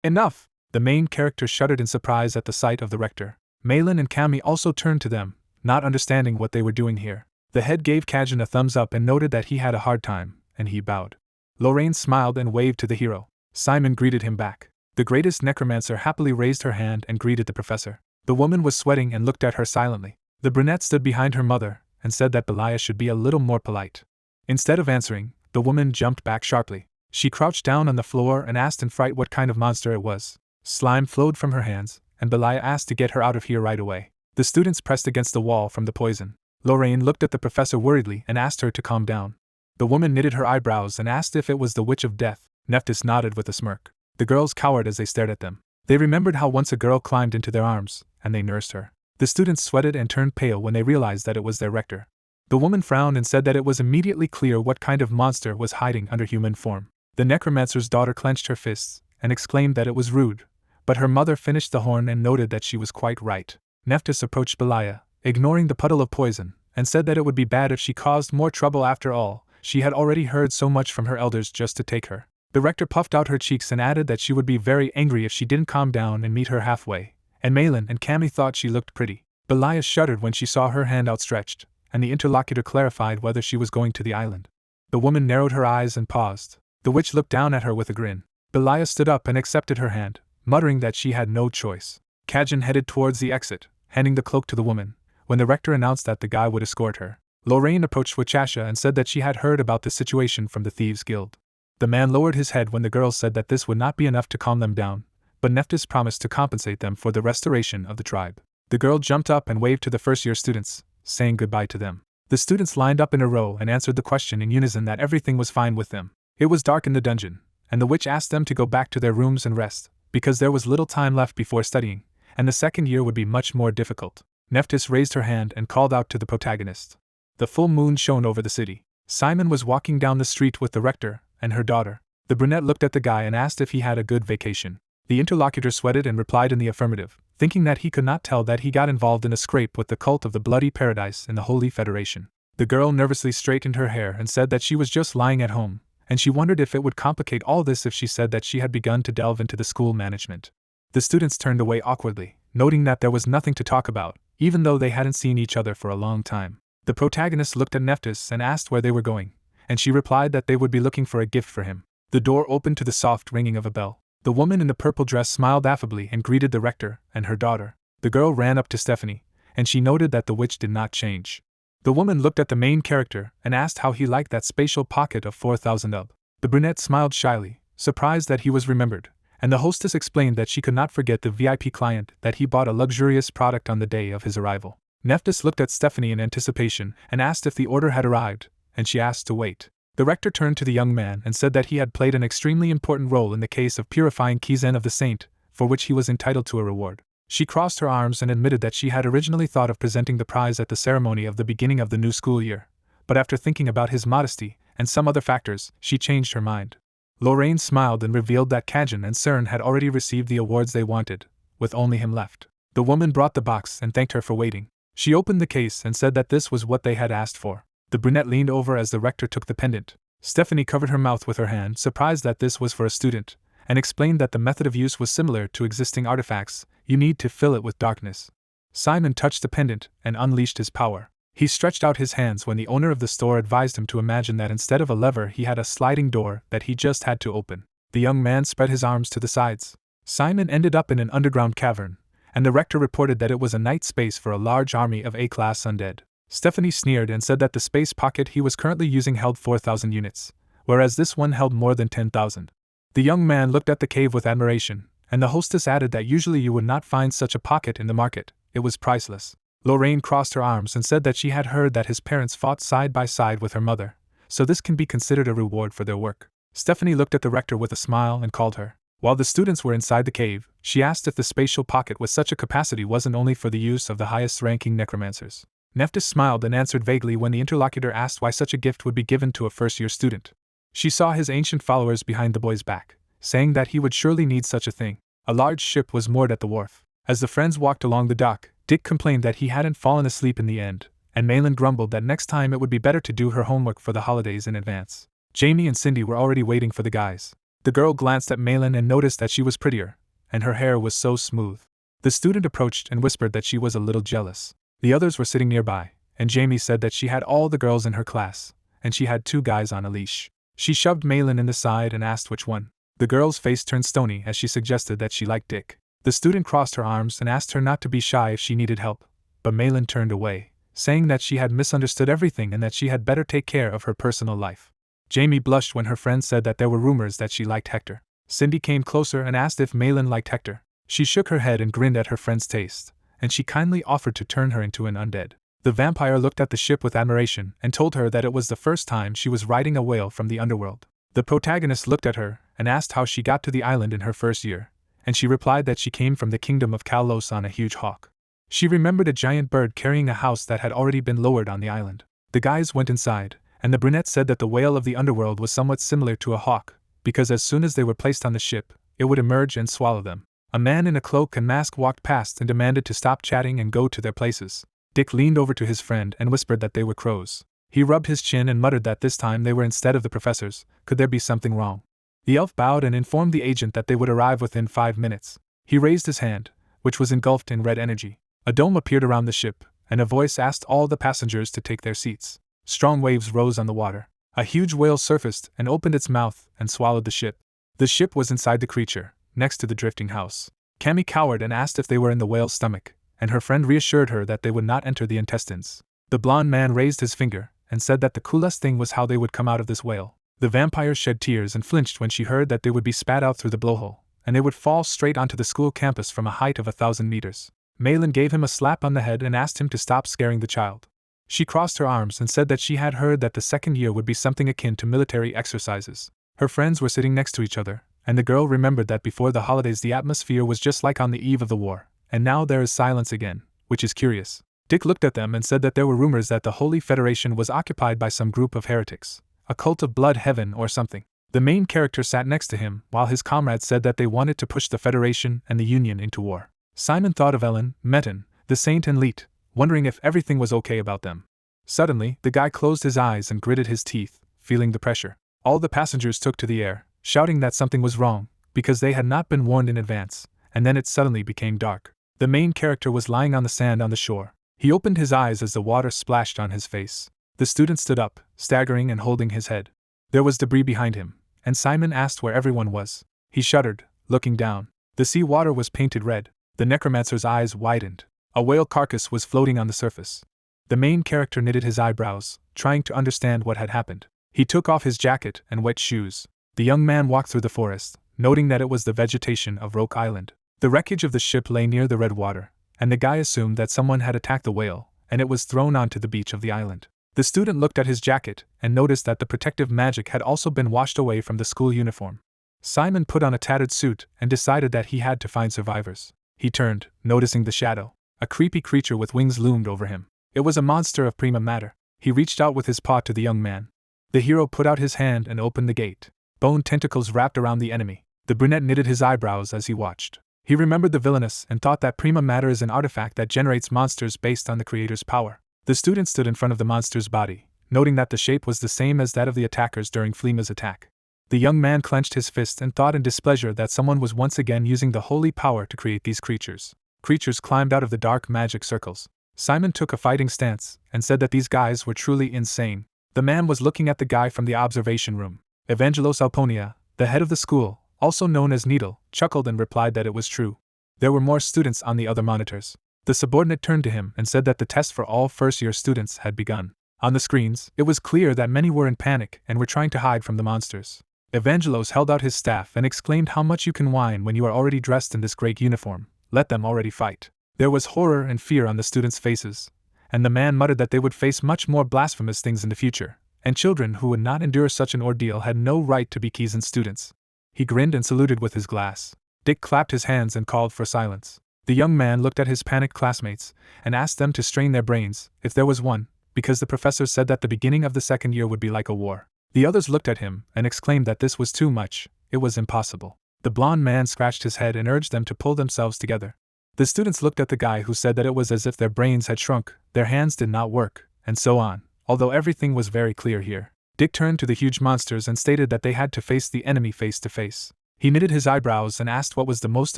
"Enough!" The main character shuddered in surprise at the sight of the Rector. Malin and Cammy also turned to them, not understanding what they were doing here. The head gave Kizen a thumbs up and noted that he had a hard time, and he bowed. Lorraine smiled and waved to the hero. Simon greeted him back. The greatest necromancer happily raised her hand and greeted the professor. The woman was sweating and looked at her silently. The brunette stood behind her mother and said that Belia should be a little more polite. Instead of answering, the woman jumped back sharply. She crouched down on the floor and asked in fright what kind of monster it was. Slime flowed from her hands, and Belia asked to get her out of here right away. The students pressed against the wall from the poison. Lorraine looked at the professor worriedly and asked her to calm down. The woman knitted her eyebrows and asked if it was the Witch of Death. Neptus nodded with a smirk. The girls cowered as they stared at them. They remembered how once a girl climbed into their arms, and they nursed her. The students sweated and turned pale when they realized that it was their rector. The woman frowned and said that it was immediately clear what kind of monster was hiding under human form. The necromancer's daughter clenched her fists and exclaimed that it was rude, but her mother finished the horn and noted that she was quite right. Neptus approached Belia, ignoring the puddle of poison, and said that it would be bad if she caused more trouble after all. She had already heard so much from her elders just to take her. The rector puffed out her cheeks and added that she would be very angry if she didn't calm down and meet her halfway, and Malin and Cammy thought she looked pretty. Belia shuddered when she saw her hand outstretched, and the interlocutor clarified whether she was going to the island. The woman narrowed her eyes and paused. The witch looked down at her with a grin. Belia stood up and accepted her hand, muttering that she had no choice. Kizen headed towards the exit, handing the cloak to the woman, when the rector announced that the guy would escort her. Lorraine approached Wichasha and said that she had heard about the situation from the Thieves' Guild. The man lowered his head when the girls said that this would not be enough to calm them down, but Neptus promised to compensate them for the restoration of the tribe. The girl jumped up and waved to the first-year students, saying goodbye to them. The students lined up in a row and answered the question in unison that everything was fine with them. It was dark in the dungeon, and the witch asked them to go back to their rooms and rest, because there was little time left before studying, and the second year would be much more difficult. Neptus raised her hand and called out to the protagonist. The full moon shone over the city. Simon was walking down the street with the rector and her daughter. The brunette looked at the guy and asked if he had a good vacation. The interlocutor sweated and replied in the affirmative, thinking that he could not tell that he got involved in a scrape with the cult of the Bloody Paradise in the Holy Federation. The girl nervously straightened her hair and said that she was just lying at home, and she wondered if it would complicate all this if she said that she had begun to delve into the school management. The students turned away awkwardly, noting that there was nothing to talk about, even though they hadn't seen each other for a long time. The protagonist looked at Neptus and asked where they were going, and she replied that they would be looking for a gift for him. The door opened to the soft ringing of a bell. The woman in the purple dress smiled affably and greeted the rector and her daughter. The girl ran up to Stephanie, and she noted that the witch did not change. The woman looked at the main character and asked how he liked that spatial pocket of 4,000 ub. The brunette smiled shyly, surprised that he was remembered, and the hostess explained that she could not forget the VIP client that he bought a luxurious product on the day of his arrival. Neptus looked at Stephanie in anticipation and asked if the order had arrived, and she asked to wait. The rector turned to the young man and said that he had played an extremely important role in the case of purifying Keyzen of the saint, for which he was entitled to a reward. She crossed her arms and admitted that she had originally thought of presenting the prize at the ceremony of the beginning of the new school year, but after thinking about his modesty and some other factors, she changed her mind. Lorraine smiled and revealed that Kajin and Cern had already received the awards they wanted, with only him left. The woman brought the box and thanked her for waiting. She opened the case and said that this was what they had asked for. The brunette leaned over as the rector took the pendant. Stephanie covered her mouth with her hand, surprised that this was for a student, and explained that the method of use was similar to existing artifacts. You need to fill it with darkness. Simon touched the pendant and unleashed his power. He stretched out his hands when the owner of the store advised him to imagine that instead of a lever he had a sliding door that he just had to open. The young man spread his arms to the sides. Simon ended up in an underground cavern, and the rector reported that it was a night space for a large army of A-class undead. Stephanie sneered and said that the space pocket he was currently using held 4,000 units, whereas this one held more than 10,000. The young man looked at the cave with admiration, and the hostess added that usually you would not find such a pocket in the market. It was priceless. Lorraine crossed her arms and said that she had heard that his parents fought side by side with her mother, so this can be considered a reward for their work. Stephanie looked at the rector with a smile and called her. While the students were inside the cave, she asked if the spatial pocket with such a capacity wasn't only for the use of the highest-ranking necromancers. Neptus smiled and answered vaguely when the interlocutor asked why such a gift would be given to a first-year student. She saw his ancient followers behind the boy's back, saying that he would surely need such a thing. A large ship was moored at the wharf. As the friends walked along the dock, Dick complained that he hadn't fallen asleep in the end, and Malin grumbled that next time it would be better to do her homework for the holidays in advance. Jamie and Cindy were already waiting for the guys. The girl glanced at Malin and noticed that she was prettier, and her hair was so smooth. The student approached and whispered that she was a little jealous. The others were sitting nearby, and Jamie said that she had all the girls in her class, and she had 2 guys on a leash. She shoved Malin in the side and asked which one. The girl's face turned stony as she suggested that she liked Dick. The student crossed her arms and asked her not to be shy if she needed help, but Malin turned away, saying that she had misunderstood everything and that she had better take care of her personal life. Jamie blushed when her friend said that there were rumors that she liked Hector. Cindy came closer and asked if Malin liked Hector. She shook her head and grinned at her friend's taste, and she kindly offered to turn her into an undead. The vampire looked at the ship with admiration and told her that it was the first time she was riding a whale from the underworld. The protagonist looked at her and asked how she got to the island in her first year, and she replied that she came from the kingdom of Kalos on a huge hawk. She remembered a giant bird carrying a house that had already been lowered on the island. The guys went inside, and the brunette said that the whale of the underworld was somewhat similar to a hawk, because as soon as they were placed on the ship, it would emerge and swallow them. A man in a cloak and mask walked past and demanded to stop chatting and go to their places. Dick leaned over to his friend and whispered that they were crows. He rubbed his chin and muttered that this time they were instead of the professors. Could there be something wrong? The elf bowed and informed the agent that they would arrive within 5 minutes. He raised his hand, which was engulfed in red energy. A dome appeared around the ship, and a voice asked all the passengers to take their seats. Strong waves rose on the water. A huge whale surfaced and opened its mouth and swallowed the ship. The ship was inside the creature, next to the drifting house. Cammy cowered and asked if they were in the whale's stomach, and her friend reassured her that they would not enter the intestines. The blond man raised his finger and said that the coolest thing was how they would come out of this whale. The vampire shed tears and flinched when she heard that they would be spat out through the blowhole, and they would fall straight onto the school campus from a height of 1,000 meters. Malin gave him a slap on the head and asked him to stop scaring the child. She crossed her arms and said that she had heard that the second year would be something akin to military exercises. Her friends were sitting next to each other, and the girl remembered that before the holidays the atmosphere was just like on the eve of the war, and now there is silence again, which is curious. Dick looked at them and said that there were rumors that the Holy Federation was occupied by some group of heretics, a cult of blood heaven or something. The main character sat next to him, while his comrades said that they wanted to push the Federation and the Union into war. Simon thought of Ellen, Metin, the Saint and Leet, wondering if everything was okay about them. Suddenly, the guy closed his eyes and gritted his teeth, feeling the pressure. All the passengers took to the air, shouting that something was wrong, because they had not been warned in advance, and then it suddenly became dark. The main character was lying on the sand on the shore. He opened his eyes as the water splashed on his face. The student stood up, staggering and holding his head. There was debris behind him, and Simon asked where everyone was. He shuddered, looking down. The sea water was painted red. The necromancer's eyes widened. A whale carcass was floating on the surface. The main character knitted his eyebrows, trying to understand what had happened. He took off his jacket and wet shoes. The young man walked through the forest, noting that it was the vegetation of Roke Island. The wreckage of the ship lay near the red water, and the guy assumed that someone had attacked the whale, and it was thrown onto the beach of the island. The student looked at his jacket and noticed that the protective magic had also been washed away from the school uniform. Simon put on a tattered suit and decided that he had to find survivors. He turned, noticing the shadow. A creepy creature with wings loomed over him. It was a monster of prima matter. He reached out with his paw to the young man. The hero put out his hand and opened the gate. Bone tentacles wrapped around the enemy. The brunette knitted his eyebrows as he watched. He remembered the villainess and thought that prima matter is an artifact that generates monsters based on the creator's power. The student stood in front of the monster's body, noting that the shape was the same as that of the attackers during Fleema's attack. The young man clenched his fist and thought in displeasure that someone was once again using the holy power to create these creatures. Creatures climbed out of the dark magic circles. Simon took a fighting stance and said that these guys were truly insane. The man was looking at the guy from the observation room. Evangelos Alponia, the head of the school, also known as Needle, chuckled and replied that it was true. There were more students on the other monitors. The subordinate turned to him and said that the test for all first-year students had begun. On the screens, it was clear that many were in panic and were trying to hide from the monsters. Evangelos held out his staff and exclaimed, "How much you can whine when you are already dressed in this great uniform. Let them already fight." There was horror and fear on the students' faces, and the man muttered that they would face much more blasphemous things in the future, and children who would not endure such an ordeal had no right to be Keyzen students. He grinned and saluted with his glass. Dick clapped his hands and called for silence. The young man looked at his panicked classmates and asked them to strain their brains, if there was one, because the professor said that the beginning of the second year would be like a war. The others looked at him and exclaimed that this was too much, it was impossible. The blond man scratched his head and urged them to pull themselves together. The students looked at the guy who said that it was as if their brains had shrunk, their hands did not work, and so on, although everything was very clear here. Dick turned to the huge monsters and stated that they had to face the enemy face to face. He knitted his eyebrows and asked what was the most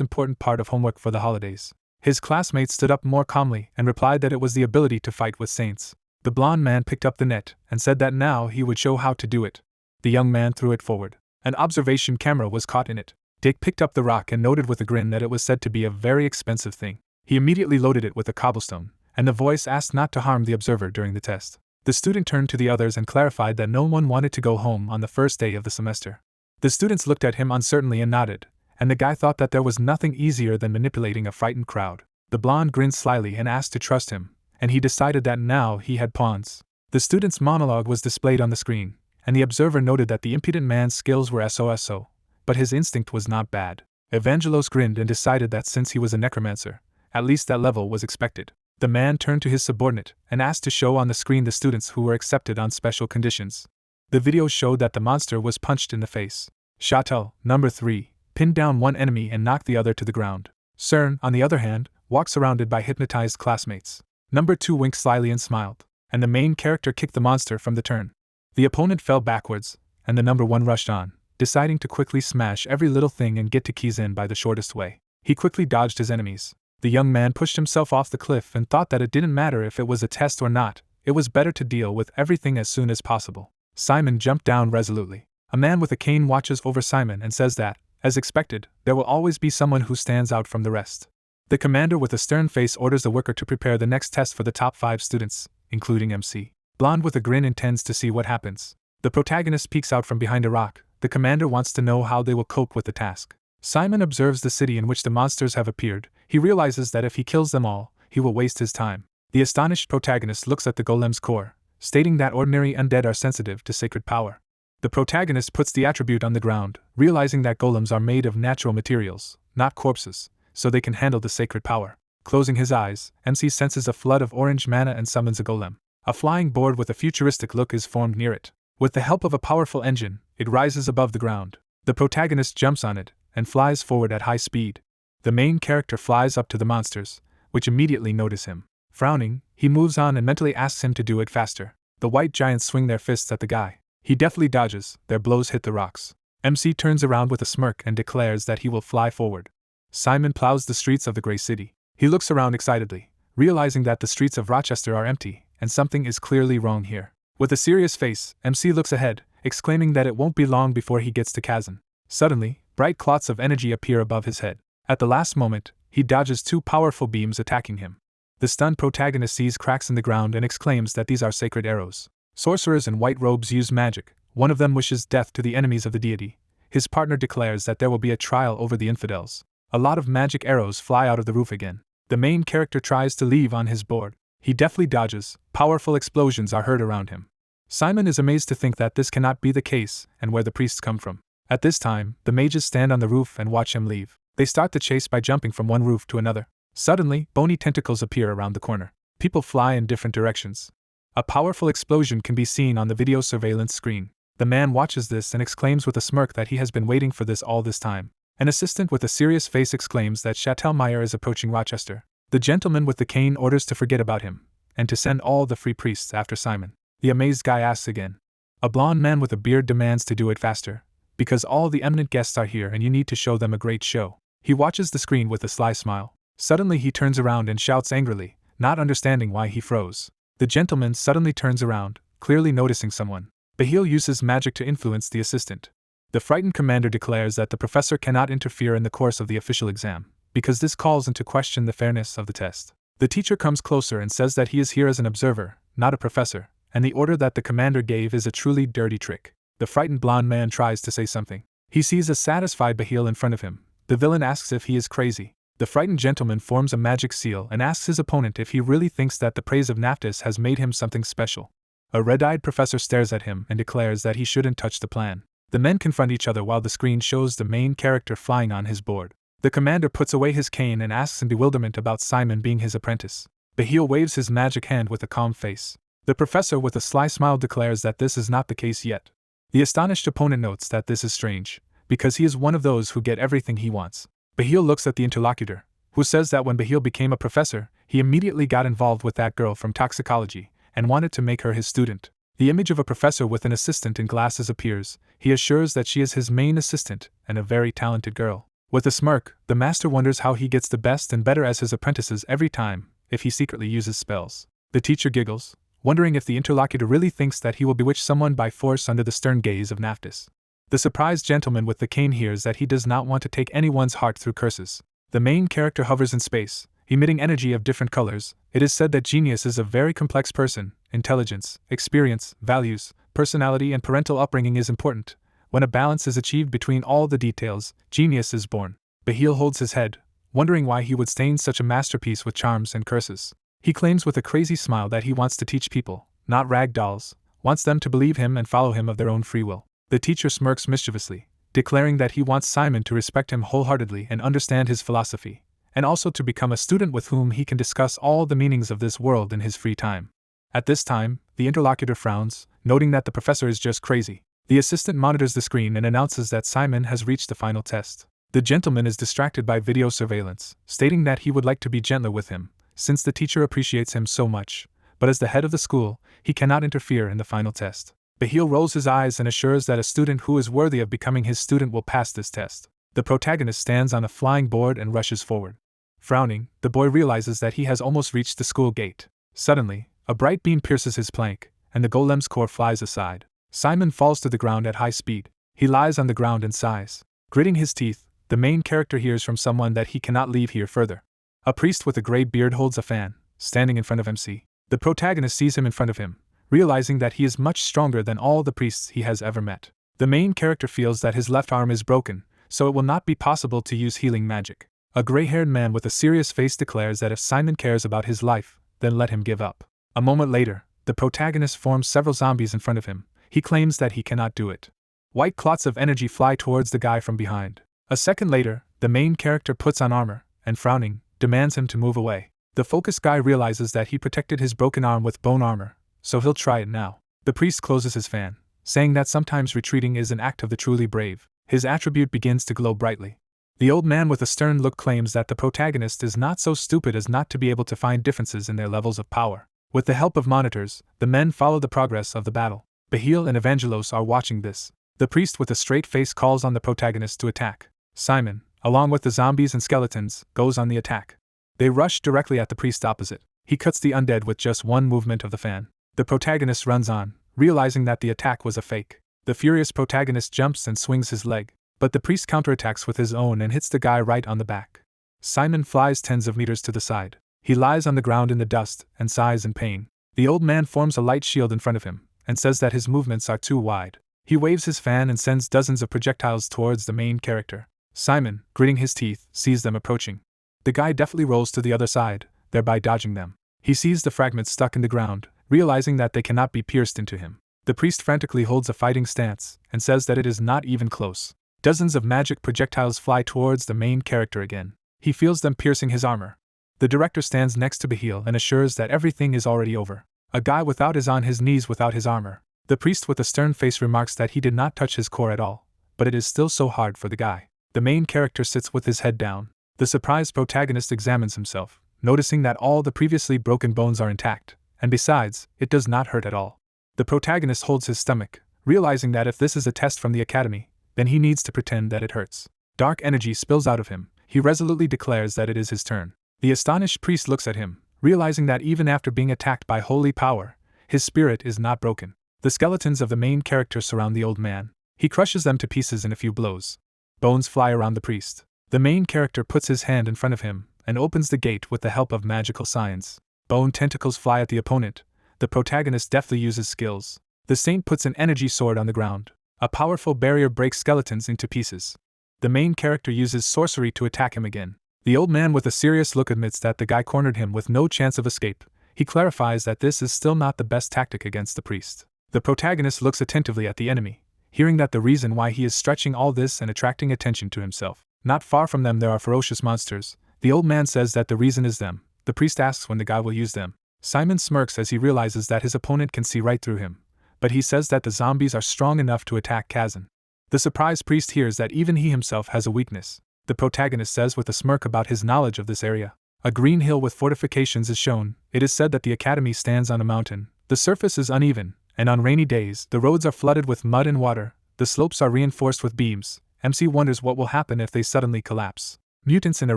important part of homework for the holidays. His classmates stood up more calmly and replied that it was the ability to fight with saints. The blond man picked up the net and said that now he would show how to do it. The young man threw it forward. An observation camera was caught in it. Dick picked up the rock and noted with a grin that it was said to be a very expensive thing. He immediately loaded it with a cobblestone, and the voice asked not to harm the observer during the test. The student turned to the others and clarified that no one wanted to go home on the first day of the semester. The students looked at him uncertainly and nodded, and the guy thought that there was nothing easier than manipulating a frightened crowd. The blonde grinned slyly and asked to trust him, and he decided that now he had pawns. The student's monologue was displayed on the screen, and the observer noted that the impudent man's skills were so, but his instinct was not bad. Evangelos grinned and decided that since he was a necromancer, at least that level was expected. The man turned to his subordinate and asked to show on the screen the students who were accepted on special conditions. The video showed that the monster was punched in the face. Chateau, number 3, pinned down one enemy and knocked the other to the ground. CERN, on the other hand, walked surrounded by hypnotized classmates. Number 2 winked slyly and smiled, and the main character kicked the monster from the turn. The opponent fell backwards, and the number 1 rushed on, deciding to quickly smash every little thing and get to Kizen by the shortest way. He quickly dodged his enemies. The young man pushed himself off the cliff and thought that it didn't matter if it was a test or not, it was better to deal with everything as soon as possible. Simon jumped down resolutely. A man with a cane watches over Simon and says that, as expected, there will always be someone who stands out from the rest. The commander with a stern face orders the worker to prepare the next test for the top 5 students, including MC. Blonde with a grin intends to see what happens. The protagonist peeks out from behind a rock. The commander wants to know how they will cope with the task. Simon observes the city in which the monsters have appeared. He realizes that if he kills them all, he will waste his time. The astonished protagonist looks at the golem's core, stating that ordinary undead are sensitive to sacred power. The protagonist puts the attribute on the ground, realizing that golems are made of natural materials, not corpses, so they can handle the sacred power. Closing his eyes, MC senses a flood of orange mana and summons a golem. A flying board with a futuristic look is formed near it. With the help of a powerful engine, it rises above the ground. The protagonist jumps on it and flies forward at high speed. The main character flies up to the monsters, which immediately notice him. Frowning, he moves on and mentally asks him to do it faster. The white giants swing their fists at the guy. He deftly dodges, their blows hit the rocks. MC turns around with a smirk and declares that he will fly forward. Simon plows the streets of the Grey City. He looks around excitedly, realizing that the streets of Rochester are empty, and something is clearly wrong here. With a serious face, MC looks ahead, exclaiming that it won't be long before he gets to Kizen. Suddenly, bright clots of energy appear above his head. At the last moment, he dodges 2 powerful beams attacking him. The stunned protagonist sees cracks in the ground and exclaims that these are sacred arrows. Sorcerers in white robes use magic. One of them wishes death to the enemies of the deity. His partner declares that there will be a trial over the infidels. A lot of magic arrows fly out of the roof again. The main character tries to leave on his board. He deftly dodges. Powerful explosions are heard around him. Simon is amazed to think that this cannot be the case and where the priests come from. At this time, the mages stand on the roof and watch him leave. They start the chase by jumping from one roof to another. Suddenly, bony tentacles appear around the corner. People fly in different directions. A powerful explosion can be seen on the video surveillance screen. The man watches this and exclaims with a smirk that he has been waiting for this all this time. An assistant with a serious face exclaims that Chatelmeyer is approaching Rochester. The gentleman with the cane orders to forget about him, and to send all the free priests after Simon. The amazed guy asks again. A blond man with a beard demands to do it faster, because all the eminent guests are here and you need to show them a great show. He watches the screen with a sly smile. Suddenly he turns around and shouts angrily, not understanding why he froze. The gentleman suddenly turns around, clearly noticing someone. Bahil uses magic to influence the assistant. The frightened commander declares that the professor cannot interfere in the course of the official exam, because this calls into question the fairness of the test. The teacher comes closer and says that he is here as an observer, not a professor, and the order that the commander gave is a truly dirty trick. The frightened blond man tries to say something. He sees a satisfied Bahil in front of him. The villain asks if he is crazy. The frightened gentleman forms a magic seal and asks his opponent if he really thinks that the praise of Neptus has made him something special. A red-eyed professor stares at him and declares that he shouldn't touch the plan. The men confront each other while the screen shows the main character flying on his board. The commander puts away his cane and asks in bewilderment about Simon being his apprentice. Bahil waves his magic hand with a calm face. The professor with a sly smile declares that this is not the case yet. The astonished opponent notes that this is strange, because he is one of those who get everything he wants. Bahil looks at the interlocutor, who says that when Bahil became a professor, he immediately got involved with that girl from Toxicology, and wanted to make her his student. The image of a professor with an assistant in glasses appears. He assures that she is his main assistant, and a very talented girl. With a smirk, the master wonders how he gets the best and better as his apprentices every time, if he secretly uses spells. The teacher giggles, wondering if the interlocutor really thinks that he will bewitch someone by force under the stern gaze of Neptus. The surprised gentleman with the cane hears that he does not want to take anyone's heart through curses. The main character hovers in space, emitting energy of different colors. It is said that genius is a very complex person. Intelligence, experience, values, personality and parental upbringing is important. When a balance is achieved between all the details, genius is born. Bahil holds his head, wondering why he would stain such a masterpiece with charms and curses. He claims with a crazy smile that he wants to teach people, not rag dolls, wants them to believe him and follow him of their own free will. The teacher smirks mischievously, declaring that he wants Simon to respect him wholeheartedly and understand his philosophy, and also to become a student with whom he can discuss all the meanings of this world in his free time. At this time, the interlocutor frowns, noting that the professor is just crazy. The assistant monitors the screen and announces that Simon has reached the final test. The gentleman is distracted by video surveillance, stating that he would like to be gentler with him, since the teacher appreciates him so much, but as the head of the school, he cannot interfere in the final test. Bahil rolls his eyes and assures that a student who is worthy of becoming his student will pass this test. The protagonist stands on a flying board and rushes forward. Frowning, the boy realizes that he has almost reached the school gate. Suddenly, a bright beam pierces his plank, and the golem's core flies aside. Simon falls to the ground at high speed. He lies on the ground and sighs. Gritting his teeth, the main character hears from someone that he cannot leave here further. A priest with a gray beard holds a fan, standing in front of MC. The protagonist sees him in front of him, realizing that he is much stronger than all the priests he has ever met. The main character feels that his left arm is broken, so it will not be possible to use healing magic. A gray-haired man with a serious face declares that if Simon cares about his life, then let him give up. A moment later, the protagonist forms several zombies in front of him. He claims that he cannot do it. White clots of energy fly towards the guy from behind. A second later, the main character puts on armor, and frowning, demands him to move away. The focused guy realizes that he protected his broken arm with bone armor, so he'll try it now. The priest closes his fan, saying that sometimes retreating is an act of the truly brave. His attribute begins to glow brightly. The old man with a stern look claims that the protagonist is not so stupid as not to be able to find differences in their levels of power. With the help of monitors, the men follow the progress of the battle. Bahil and Evangelos are watching this. The priest with a straight face calls on the protagonist to attack. Simon, along with the zombies and skeletons, goes on the attack. They rush directly at the priest opposite. He cuts the undead with just one movement of the fan. The protagonist runs on, realizing that the attack was a fake. The furious protagonist jumps and swings his leg, but the priest counterattacks with his own and hits the guy right on the back. Simon flies tens of meters to the side. He lies on the ground in the dust and sighs in pain. The old man forms a light shield in front of him, and says that his movements are too wide. He waves his fan and sends dozens of projectiles towards the main character. Simon, gritting his teeth, sees them approaching. The guy deftly rolls to the other side, thereby dodging them. He sees the fragments stuck in the ground, realizing that they cannot be pierced into him. The priest frantically holds a fighting stance and says that it is not even close. Dozens of magic projectiles fly towards the main character again. He feels them piercing his armor. The director stands next to Bahil and assures that everything is already over. A guy without is on his knees without his armor. The priest with a stern face remarks that he did not touch his core at all, but it is still so hard for the guy. The main character sits with his head down. The surprised protagonist examines himself, noticing that all the previously broken bones are intact, and besides, it does not hurt at all. The protagonist holds his stomach, realizing that if this is a test from the academy, then he needs to pretend that it hurts. Dark energy spills out of him. He resolutely declares that it is his turn. The astonished priest looks at him, realizing that even after being attacked by holy power, his spirit is not broken. The skeletons of the main character surround the old man. He crushes them to pieces in a few blows. Bones fly around the priest. The main character puts his hand in front of him and opens the gate with the help of magical science. Bone tentacles fly at the opponent. The protagonist deftly uses skills. The saint puts an energy sword on the ground. A powerful barrier breaks skeletons into pieces. The main character uses sorcery to attack him again. The old man with a serious look admits that the guy cornered him with no chance of escape. He clarifies that this is still not the best tactic against the priest. The protagonist looks attentively at the enemy, hearing that the reason why he is stretching all this and attracting attention to himself. Not far from them there are ferocious monsters. The old man says that the reason is them. The priest asks when the guy will use them. Simon smirks as he realizes that his opponent can see right through him, but he says that the zombies are strong enough to attack Kizen. The surprised priest hears that even he himself has a weakness. The protagonist says with a smirk about his knowledge of this area. A green hill with fortifications is shown. It is said that the academy stands on a mountain. The surface is uneven, and on rainy days, the roads are flooded with mud and water. The slopes are reinforced with beams. MC wonders what will happen if they suddenly collapse. Mutants in a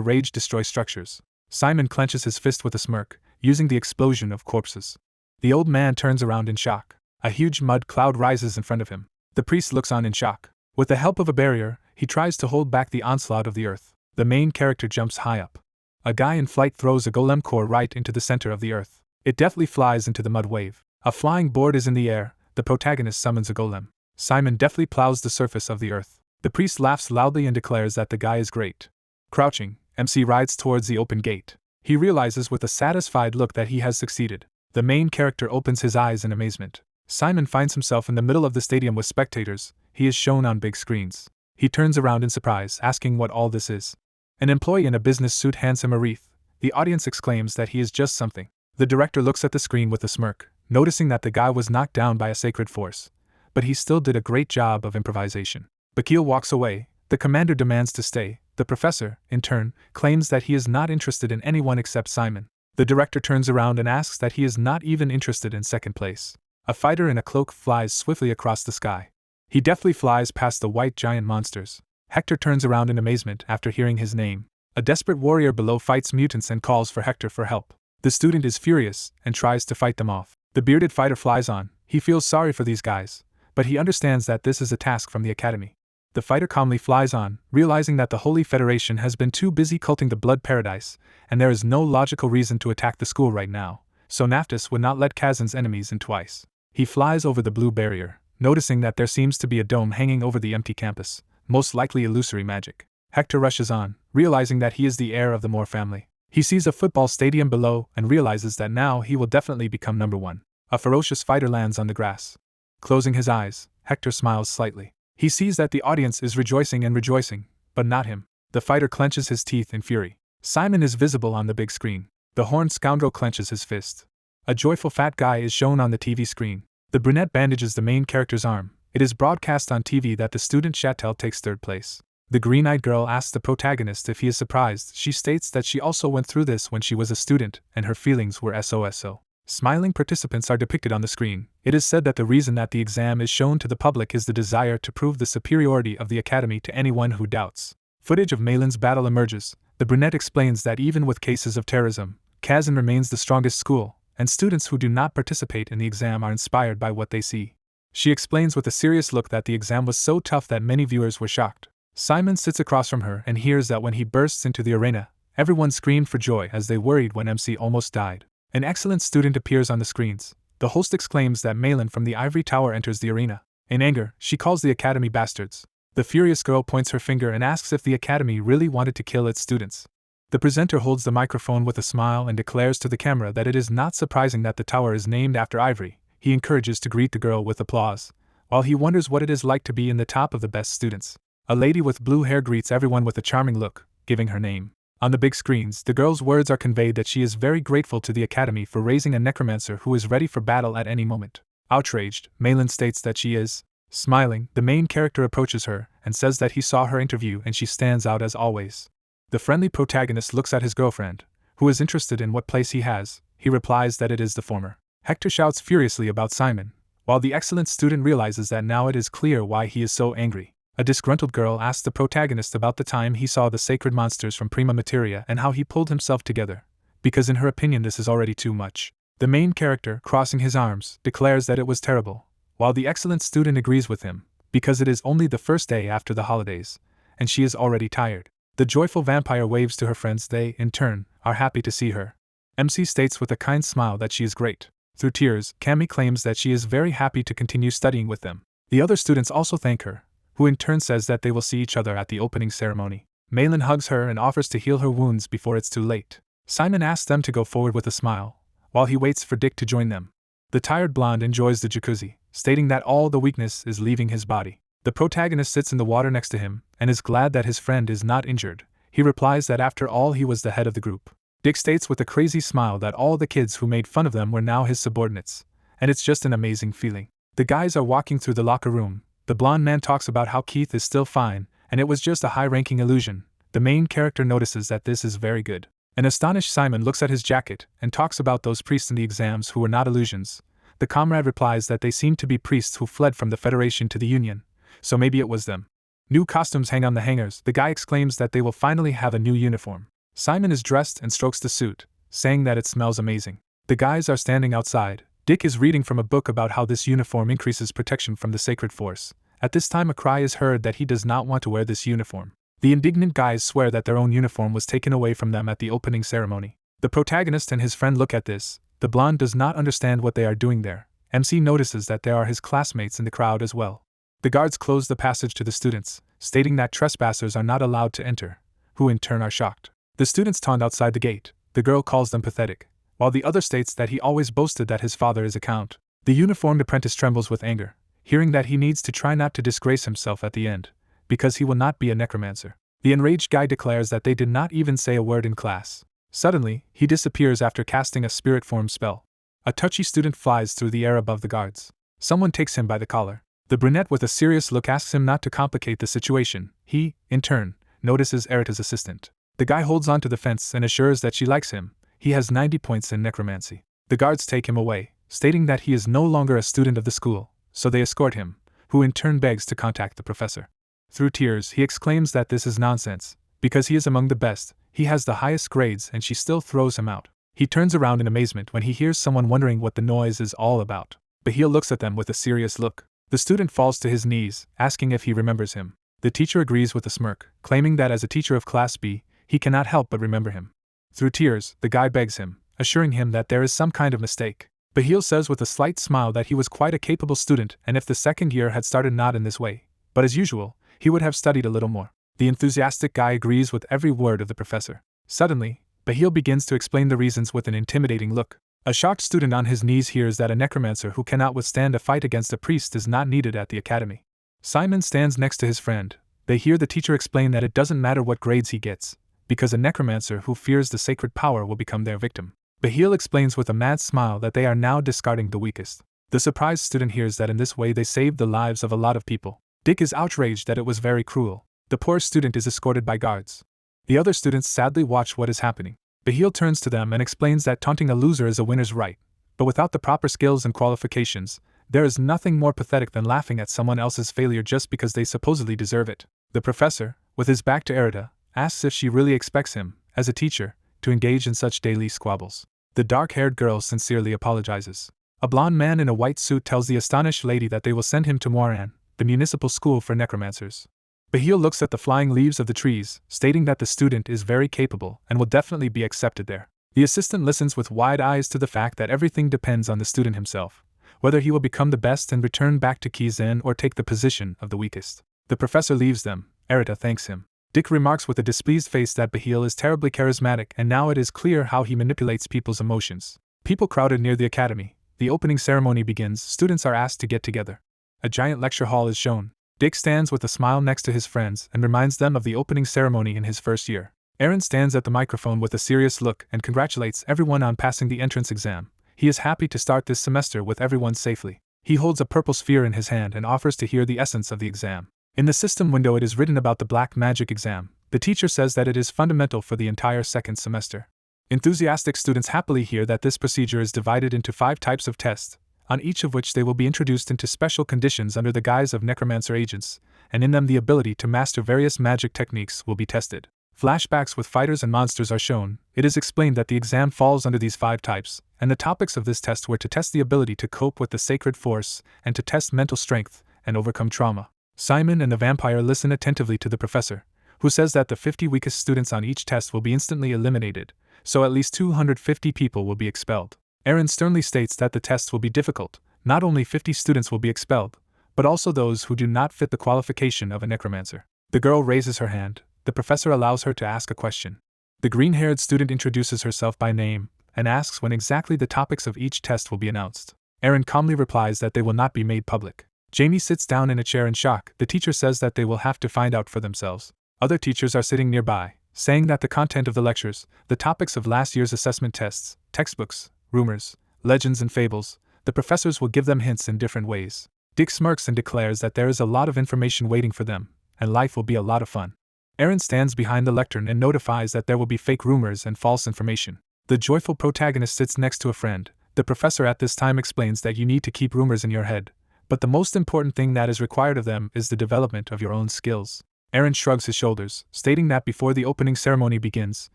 rage destroy structures. Simon clenches his fist with a smirk, using the explosion of corpses. The old man turns around in shock. A huge mud cloud rises in front of him. The priest looks on in shock. With the help of a barrier, he tries to hold back the onslaught of the earth. The main character jumps high up. A guy in flight throws a golem core right into the center of the earth. It deftly flies into the mud wave. A flying board is in the air. The protagonist summons a golem. Simon deftly plows the surface of the earth. The priest laughs loudly and declares that the guy is great. Crouching, MC rides towards the open gate. He realizes with a satisfied look that he has succeeded. The main character opens his eyes in amazement. Simon finds himself in the middle of the stadium with spectators. He is shown on big screens. He turns around in surprise, asking what all this is. An employee in a business suit hands him a wreath. The audience exclaims that he is just something. The director looks at the screen with a smirk, noticing that the guy was knocked down by a sacred force. But he still did a great job of improvisation. Bakil walks away. The commander demands to stay. The professor, in turn, claims that he is not interested in anyone except Simon. The director turns around and asks that he is not even interested in second place. A fighter in a cloak flies swiftly across the sky. He deftly flies past the white giant monsters. Hector turns around in amazement after hearing his name. A desperate warrior below fights mutants and calls for Hector for help. The student is furious and tries to fight them off. The bearded fighter flies on. He feels sorry for these guys, but he understands that this is a task from the academy. The fighter calmly flies on, realizing that the Holy Federation has been too busy culting the Blood Paradise, and there is no logical reason to attack the school right now, so Neptus would not let Kizen's enemies in twice. He flies over the blue barrier, noticing that there seems to be a dome hanging over the empty campus, most likely illusory magic. Hector rushes on, realizing that he is the heir of the Moore family. He sees a football stadium below and realizes that now he will definitely become number one. A ferocious fighter lands on the grass. Closing his eyes, Hector smiles slightly. He sees that the audience is rejoicing, but not him. The fighter clenches his teeth in fury. Simon is visible on the big screen. The horned scoundrel clenches his fist. A joyful fat guy is shown on the TV screen. The brunette bandages the main character's arm. It is broadcast on TV that the student Chattel takes third place. The green-eyed girl asks the protagonist if he is surprised. She states that she also went through this when she was a student, and her feelings were SOSO. Smiling participants are depicted on the screen. It is said that the reason that the exam is shown to the public is the desire to prove the superiority of the academy to anyone who doubts. Footage of Malin's battle emerges. The brunette explains that even with cases of terrorism, Kizen remains the strongest school, and students who do not participate in the exam are inspired by what they see. She explains with a serious look that the exam was so tough that many viewers were shocked. Simon sits across from her and hears that when he bursts into the arena, everyone screamed for joy as they worried when MC almost died. An excellent student appears on the screens. The host exclaims that Malin from the ivory tower enters the arena. In anger, she calls the academy bastards. The furious girl points her finger and asks if the academy really wanted to kill its students. The presenter holds the microphone with a smile and declares to the camera that it is not surprising that the tower is named after Ivory. He encourages to greet the girl with applause, while he wonders what it is like to be in the top of the best students. A lady with blue hair greets everyone with a charming look, giving her name. On the big screens, the girl's words are conveyed that she is very grateful to the Academy for raising a necromancer who is ready for battle at any moment. Outraged, Malin states that she is. Smiling, the main character approaches her and says that he saw her interview and she stands out as always. The friendly protagonist looks at his girlfriend, who is interested in what place he has. He replies that it is the former. Hector shouts furiously about Simon, while the excellent student realizes that now it is clear why he is so angry. A disgruntled girl asks the protagonist about the time he saw the sacred monsters from Prima Materia and how he pulled himself together, because in her opinion this is already too much. The main character, crossing his arms, declares that it was terrible, while the excellent student agrees with him, because it is only the first day after the holidays, and she is already tired. The joyful vampire waves to her friends. They, in turn, are happy to see her. MC states with a kind smile that she is great. Through tears, Cami claims that she is very happy to continue studying with them. The other students also thank her, who in turn says that they will see each other at the opening ceremony. Malin hugs her and offers to heal her wounds before it's too late. Simon asks them to go forward with a smile, while he waits for Dick to join them. The tired blonde enjoys the jacuzzi, stating that all the weakness is leaving his body. The protagonist sits in the water next to him, and is glad that his friend is not injured. He replies that after all he was the head of the group. Dick states with a crazy smile that all the kids who made fun of them were now his subordinates, and it's just an amazing feeling. The guys are walking through the locker room. The blonde man talks about how Keith is still fine, and it was just a high-ranking illusion. The main character notices that this is very good. An astonished Simon looks at his jacket and talks about those priests in the exams who were not illusions. The comrade replies that they seemed to be priests who fled from the Federation to the Union, so maybe it was them. New costumes hang on the hangers. The guy exclaims that they will finally have a new uniform. Simon is dressed and strokes the suit, saying that it smells amazing. The guys are standing outside. Dick is reading from a book about how this uniform increases protection from the sacred force. At this time a cry is heard that he does not want to wear this uniform. The indignant guys swear that their own uniform was taken away from them at the opening ceremony. The protagonist and his friend look at this. The blonde does not understand what they are doing there. MC notices that there are his classmates in the crowd as well. The guards close the passage to the students, stating that trespassers are not allowed to enter, who in turn are shocked. The students taunt outside the gate. The girl calls them pathetic, while the other states that he always boasted that his father is a count. The uniformed apprentice trembles with anger, hearing that he needs to try not to disgrace himself at the end, because he will not be a necromancer. The enraged guy declares that they did not even say a word in class. Suddenly, he disappears after casting a spirit form spell. A touchy student flies through the air above the guards. Someone takes him by the collar. The brunette with a serious look asks him not to complicate the situation. He, in turn, notices Erita's assistant. The guy holds onto the fence and assures that she likes him. He has 90 points in necromancy. The guards take him away, stating that he is no longer a student of the school, so they escort him, who in turn begs to contact the professor. Through tears, he exclaims that this is nonsense, because he is among the best, he has the highest grades, and she still throws him out. He turns around in amazement when he hears someone wondering what the noise is all about. Bahil looks at them with a serious look. The student falls to his knees, asking if he remembers him. The teacher agrees with a smirk, claiming that as a teacher of Class B, he cannot help but remember him. Through tears, the guy begs him, assuring him that there is some kind of mistake. Bahil says with a slight smile that he was quite a capable student, and if the second year had started not in this way, but as usual, he would have studied a little more. The enthusiastic guy agrees with every word of the professor. Suddenly, Bahil begins to explain the reasons with an intimidating look. A shocked student on his knees hears that a necromancer who cannot withstand a fight against a priest is not needed at the academy. Simon stands next to his friend. They hear the teacher explain that it doesn't matter what grades he gets, because a necromancer who fears the sacred power will become their victim. Bahil explains with a mad smile that they are now discarding the weakest. The surprised student hears that in this way they saved the lives of a lot of people. Dick is outraged that it was very cruel. The poor student is escorted by guards. The other students sadly watch what is happening. Bahil turns to them and explains that taunting a loser is a winner's right, but without the proper skills and qualifications, there is nothing more pathetic than laughing at someone else's failure just because they supposedly deserve it. The professor, with his back to Erita, asks if she really expects him, as a teacher, to engage in such daily squabbles. The dark-haired girl sincerely apologizes. A blonde man in a white suit tells the astonished lady that they will send him to Moran, the municipal school for necromancers. Bahil looks at the flying leaves of the trees, stating that the student is very capable and will definitely be accepted there. The assistant listens with wide eyes to the fact that everything depends on the student himself, whether he will become the best and return back to Kizen or take the position of the weakest. The professor leaves them. Erita thanks him. Dick remarks with a displeased face that Bahil is terribly charismatic and now it is clear how he manipulates people's emotions. People crowded near the academy. The opening ceremony begins. Students are asked to get together. A giant lecture hall is shown. Dick stands with a smile next to his friends and reminds them of the opening ceremony in his first year. Aaron stands at the microphone with a serious look and congratulates everyone on passing the entrance exam. He is happy to start this semester with everyone safely. He holds a purple sphere in his hand and offers to hear the essence of the exam. In the system window it is written about the black magic exam. The teacher says that it is fundamental for the entire second semester. Enthusiastic students happily hear that this procedure is divided into 5 types of tests, on each of which they will be introduced into special conditions under the guise of Necromancer agents, and in them the ability to master various magic techniques will be tested. Flashbacks with fighters and monsters are shown. It is explained that the exam falls under these 5 types, and the topics of this test were to test the ability to cope with the sacred force, and to test mental strength, and overcome trauma. Simon and the vampire listen attentively to the professor, who says that the 50 weakest students on each test will be instantly eliminated, so at least 250 people will be expelled. Aaron sternly states that the tests will be difficult. Not only 50 students will be expelled, but also those who do not fit the qualification of a necromancer. The girl raises her hand. The professor allows her to ask a question. The green-haired student introduces herself by name and asks when exactly the topics of each test will be announced. Aaron calmly replies that they will not be made public. Jamie sits down in a chair in shock. The teacher says that they will have to find out for themselves. Other teachers are sitting nearby, saying that the content of the lectures, the topics of last year's assessment tests, textbooks, rumors, legends and fables, the professors will give them hints in different ways. Dick smirks and declares that there is a lot of information waiting for them, and life will be a lot of fun. Aaron stands behind the lectern and notifies that there will be fake rumors and false information. The joyful protagonist sits next to a friend. The professor at this time explains that you need to keep rumors in your head, but the most important thing that is required of them is the development of your own skills. Aaron shrugs his shoulders, stating that before the opening ceremony begins,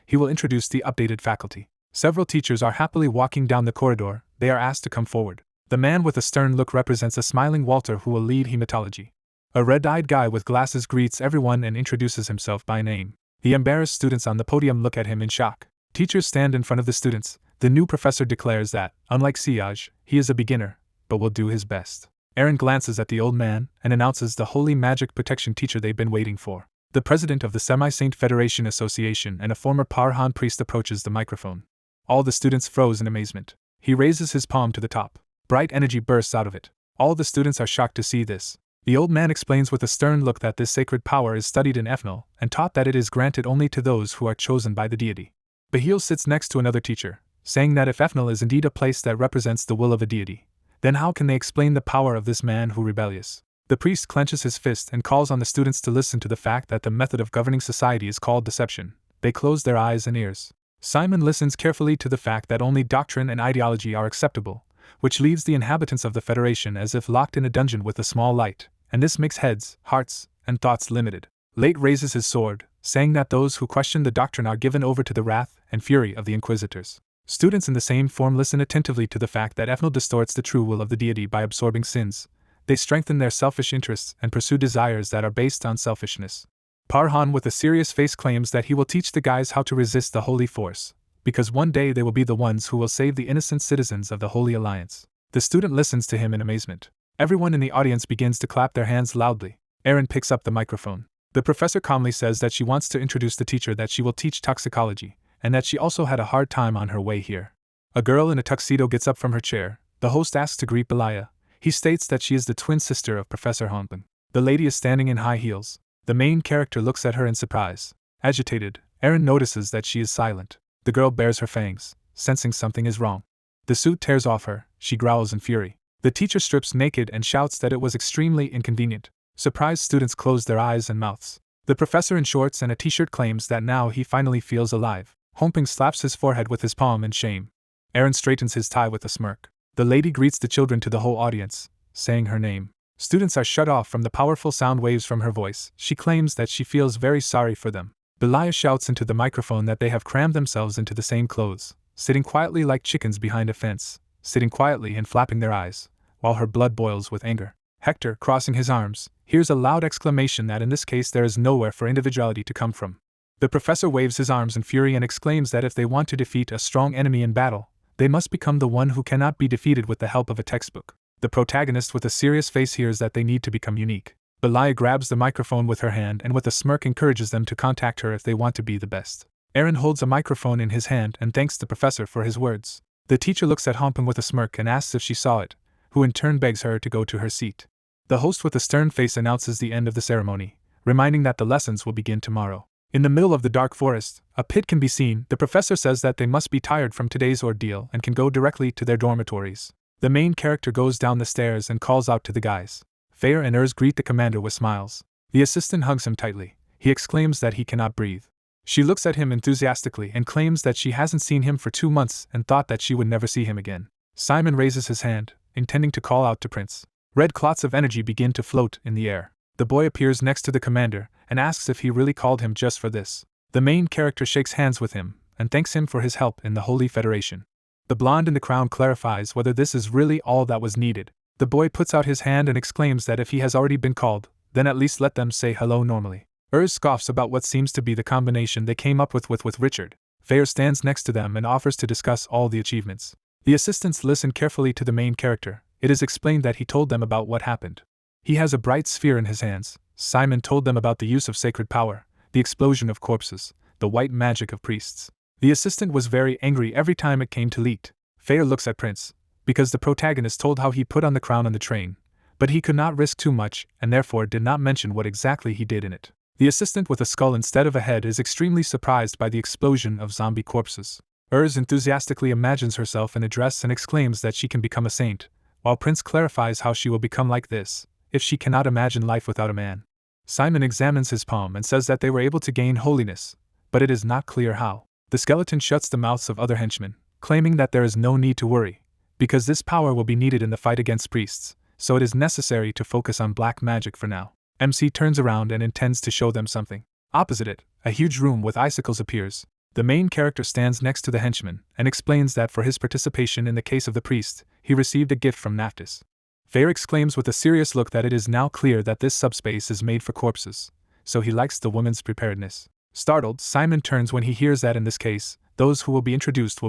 he will introduce the updated faculty. Several teachers are happily walking down the corridor. They are asked to come forward. The man with a stern look represents a smiling Walter who will lead hematology. A red-eyed guy with glasses greets everyone and introduces himself by name. The embarrassed students on the podium look at him in shock. Teachers stand in front of the students. The new professor declares that, unlike Siaj, he is a beginner, but will do his best. Aaron glances at the old man and announces the holy magic protection teacher they've been waiting for. The president of the Semi-Saint Federation Association and a former Parhan priest approaches the microphone. All the students froze in amazement. He raises his palm to the top. Bright energy bursts out of it. All the students are shocked to see this. The old man explains with a stern look that this sacred power is studied in Ethnal and taught that it is granted only to those who are chosen by the deity. Bahil sits next to another teacher, saying that if Ethnal is indeed a place that represents the will of a deity, then how can they explain the power of this man who rebellious? The priest clenches his fist and calls on the students to listen to the fact that the method of governing society is called deception. They close their eyes and ears. Simon listens carefully to the fact that only doctrine and ideology are acceptable, which leaves the inhabitants of the Federation as if locked in a dungeon with a small light, and this makes heads, hearts, and thoughts limited. Late raises his sword, saying that those who question the doctrine are given over to the wrath and fury of the Inquisitors. Students in the same form listen attentively to the fact that Ethnal distorts the true will of the deity by absorbing sins. They strengthen their selfish interests and pursue desires that are based on selfishness. Parhan with a serious face claims that he will teach the guys how to resist the Holy Force, because one day they will be the ones who will save the innocent citizens of the Holy Alliance. The student listens to him in amazement. Everyone in the audience begins to clap their hands loudly. Aaron picks up the microphone. The professor calmly says that she wants to introduce the teacher that she will teach toxicology, and that she also had a hard time on her way here. A girl in a tuxedo gets up from her chair. The host asks to greet Belaya. He states that she is the twin sister of Professor Honpin. The lady is standing in high heels. The main character looks at her in surprise. Agitated, Aaron notices that she is silent. The girl bares her fangs, sensing something is wrong. The suit tears off her. She growls in fury. The teacher strips naked and shouts that it was extremely inconvenient. Surprised students close their eyes and mouths. The professor in shorts and a t-shirt claims that now he finally feels alive. Honping slaps his forehead with his palm in shame. Aaron straightens his tie with a smirk. The lady greets the children to the whole audience, saying her name. Students are shut off from the powerful sound waves from her voice. She claims that she feels very sorry for them. Belaya shouts into the microphone that they have crammed themselves into the same clothes, sitting quietly like chickens behind a fence, sitting quietly and flapping their eyes, while her blood boils with anger. Hector, crossing his arms, hears a loud exclamation that in this case there is nowhere for individuality to come from. The professor waves his arms in fury and exclaims that if they want to defeat a strong enemy in battle, they must become the one who cannot be defeated with the help of a textbook. The protagonist with a serious face hears that they need to become unique. Belia grabs the microphone with her hand and with a smirk encourages them to contact her if they want to be the best. Aaron holds a microphone in his hand and thanks the professor for his words. The teacher looks at Homping with a smirk and asks if she saw it, who in turn begs her to go to her seat. The host with a stern face announces the end of the ceremony, reminding that the lessons will begin tomorrow. In the middle of the dark forest, a pit can be seen. The professor says that they must be tired from today's ordeal and can go directly to their dormitories. The main character goes down the stairs and calls out to the guys. Fair and Urs greet the commander with smiles. The assistant hugs him tightly. He exclaims that he cannot breathe. She looks at him enthusiastically and claims that she hasn't seen him for 2 months and thought that she would never see him again. Simon raises his hand, intending to call out to Prince. Red clots of energy begin to float in the air. The boy appears next to the commander and asks if he really called him just for this. The main character shakes hands with him and thanks him for his help in the Holy Federation. The blonde in the crown clarifies whether this is really all that was needed. The boy puts out his hand and exclaims that if he has already been called, then at least let them say hello normally. Urs scoffs about what seems to be the combination they came up with Richard. Fair stands next to them and offers to discuss all the achievements. The assistants listen carefully to the main character. It is explained that he told them about what happened. He has a bright sphere in his hands. Simon told them about the use of sacred power, the explosion of corpses, the white magic of priests. The assistant was very angry every time it came to Leet. Fair looks at Prince, because the protagonist told how he put on the crown on the train, but he could not risk too much and therefore did not mention what exactly he did in it. The assistant with a skull instead of a head is extremely surprised by the explosion of zombie corpses. Urs enthusiastically imagines herself in a dress and exclaims that she can become a saint, while Prince clarifies how she will become like this, if she cannot imagine life without a man. Simon examines his palm and says that they were able to gain holiness, but it is not clear how. The skeleton shuts the mouths of other henchmen, claiming that there is no need to worry, because this power will be needed in the fight against priests, so it is necessary to focus on black magic for now. MC turns around and intends to show them something. Opposite it, a huge room with icicles appears. The main character stands next to the henchman and explains that for his participation in the case of the priest, he received a gift from Neptus. Fair exclaims with a serious look that it is now clear that this subspace is made for corpses, so he likes the woman's preparedness. Startled, Simon turns when he hears that in this case, those who will be introduced.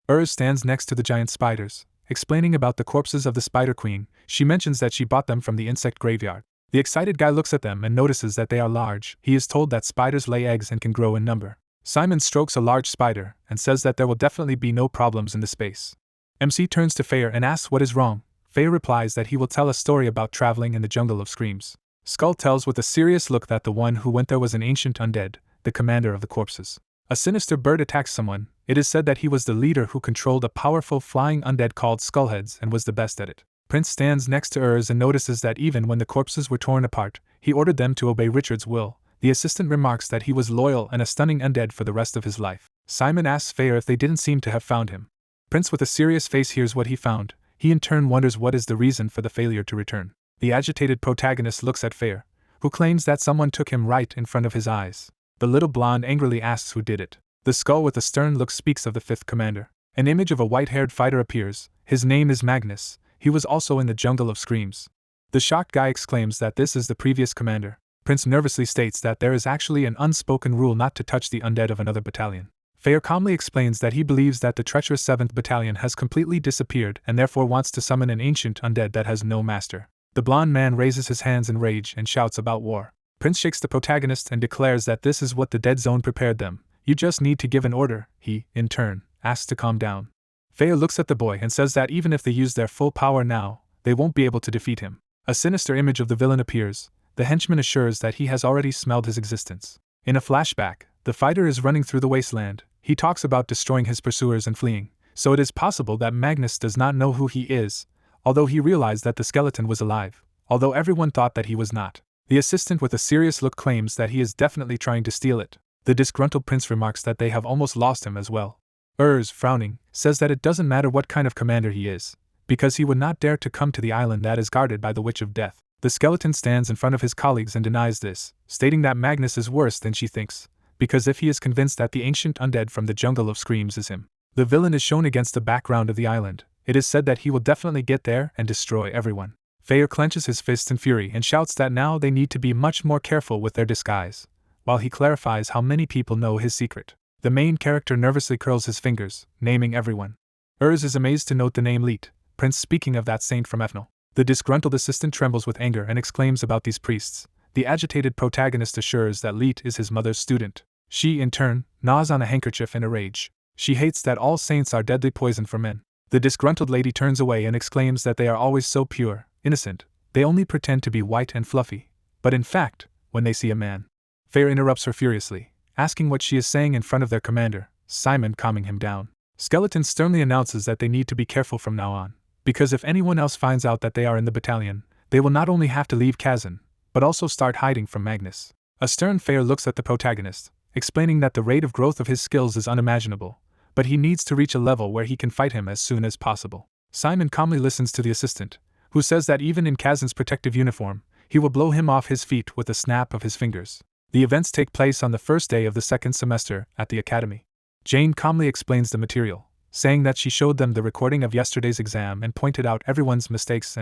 Urs stands next to the giant spiders, explaining about the corpses of the Spider Queen. She mentions that she bought them from the insect graveyard. The excited guy looks at them and notices that they are large. He is told that spiders lay eggs and can grow in number. Simon strokes a large spider and says that there will definitely be no problems in the space. MC turns to Fair and asks what is wrong. Fair replies that he will tell a story about traveling in the jungle of screams. Skull tells with a serious look that the one who went there was an ancient undead, the commander of the corpses. A sinister bird attacks someone. It is said that he was the leader who controlled a powerful flying undead called Skullheads and was the best at it. Prince stands next to Urs and notices that even when the corpses were torn apart, he ordered them to obey Richard's will. The assistant remarks that he was loyal and a stunning undead for the rest of his life. Simon asks Fair if they didn't seem to have found him. Prince with a serious face hears what he found. He in turn wonders what is the reason for the failure to return. The agitated protagonist looks at Fair, who claims that someone took him right in front of his eyes. The little blonde angrily asks who did it. The skull with a stern look speaks of the fifth commander. An image of a white-haired fighter appears. His name is Magnus. He was also in the jungle of screams. The shocked guy exclaims that this is the previous commander. Prince nervously states that there is actually an unspoken rule not to touch the undead of another battalion. Fair calmly explains that he believes that the treacherous 7th Battalion has completely disappeared and therefore wants to summon an ancient undead that has no master. The blonde man raises his hands in rage and shouts about war. Prince shakes the protagonist and declares that this is what the dead zone prepared them. You just need to give an order. He, in turn, asks to calm down. Fair looks at the boy and says that even if they use their full power now, they won't be able to defeat him. A sinister image of the villain appears. The henchman assures that he has already smelled his existence. In a flashback, the fighter is running through the wasteland. He talks about destroying his pursuers and fleeing, so it is possible that Magnus does not know who he is, although he realized that the skeleton was alive, although everyone thought that he was not. The assistant with a serious look claims that he is definitely trying to steal it. The disgruntled prince remarks that they have almost lost him as well. Urs, frowning, says that it doesn't matter what kind of commander he is, because he would not dare to come to the island that is guarded by the Witch of Death. The skeleton stands in front of his colleagues and denies this, stating that Magnus is worse than she thinks, because if he is convinced that the ancient undead from the jungle of screams is him. The villain is shown against the background of the island. It is said that he will definitely get there and destroy everyone. Fair clenches his fists in fury and shouts that now they need to be much more careful with their disguise, while he clarifies how many people know his secret. The main character nervously curls his fingers, naming everyone. Urs is amazed to note the name Leet, Prince speaking of that saint from Ethnal. The disgruntled assistant trembles with anger and exclaims about these priests. The agitated protagonist assures that Leet is his mother's student. She, in turn, gnaws on a handkerchief in a rage. She hates that all saints are deadly poison for men. The disgruntled lady turns away and exclaims that they are always so pure, innocent, they only pretend to be white and fluffy. But in fact, when they see a man. Fair interrupts her furiously, asking what she is saying in front of their commander, Simon, calming him down. Skeleton sternly announces that they need to be careful from now on, because if anyone else finds out that they are in the battalion, they will not only have to leave Kizen, but also start hiding from Magnus. A stern Fair looks at the protagonist, explaining that the rate of growth of his skills is unimaginable, but he needs to reach a level where he can fight him as soon as possible. Simon calmly listens to the assistant, who says that even in Kizen's protective uniform, he will blow him off his feet with a snap of his fingers. The events take place on the first day of the second semester at the academy. Jane calmly explains the material, saying that she showed them the recording of yesterday's exam and pointed out everyone's mistakes.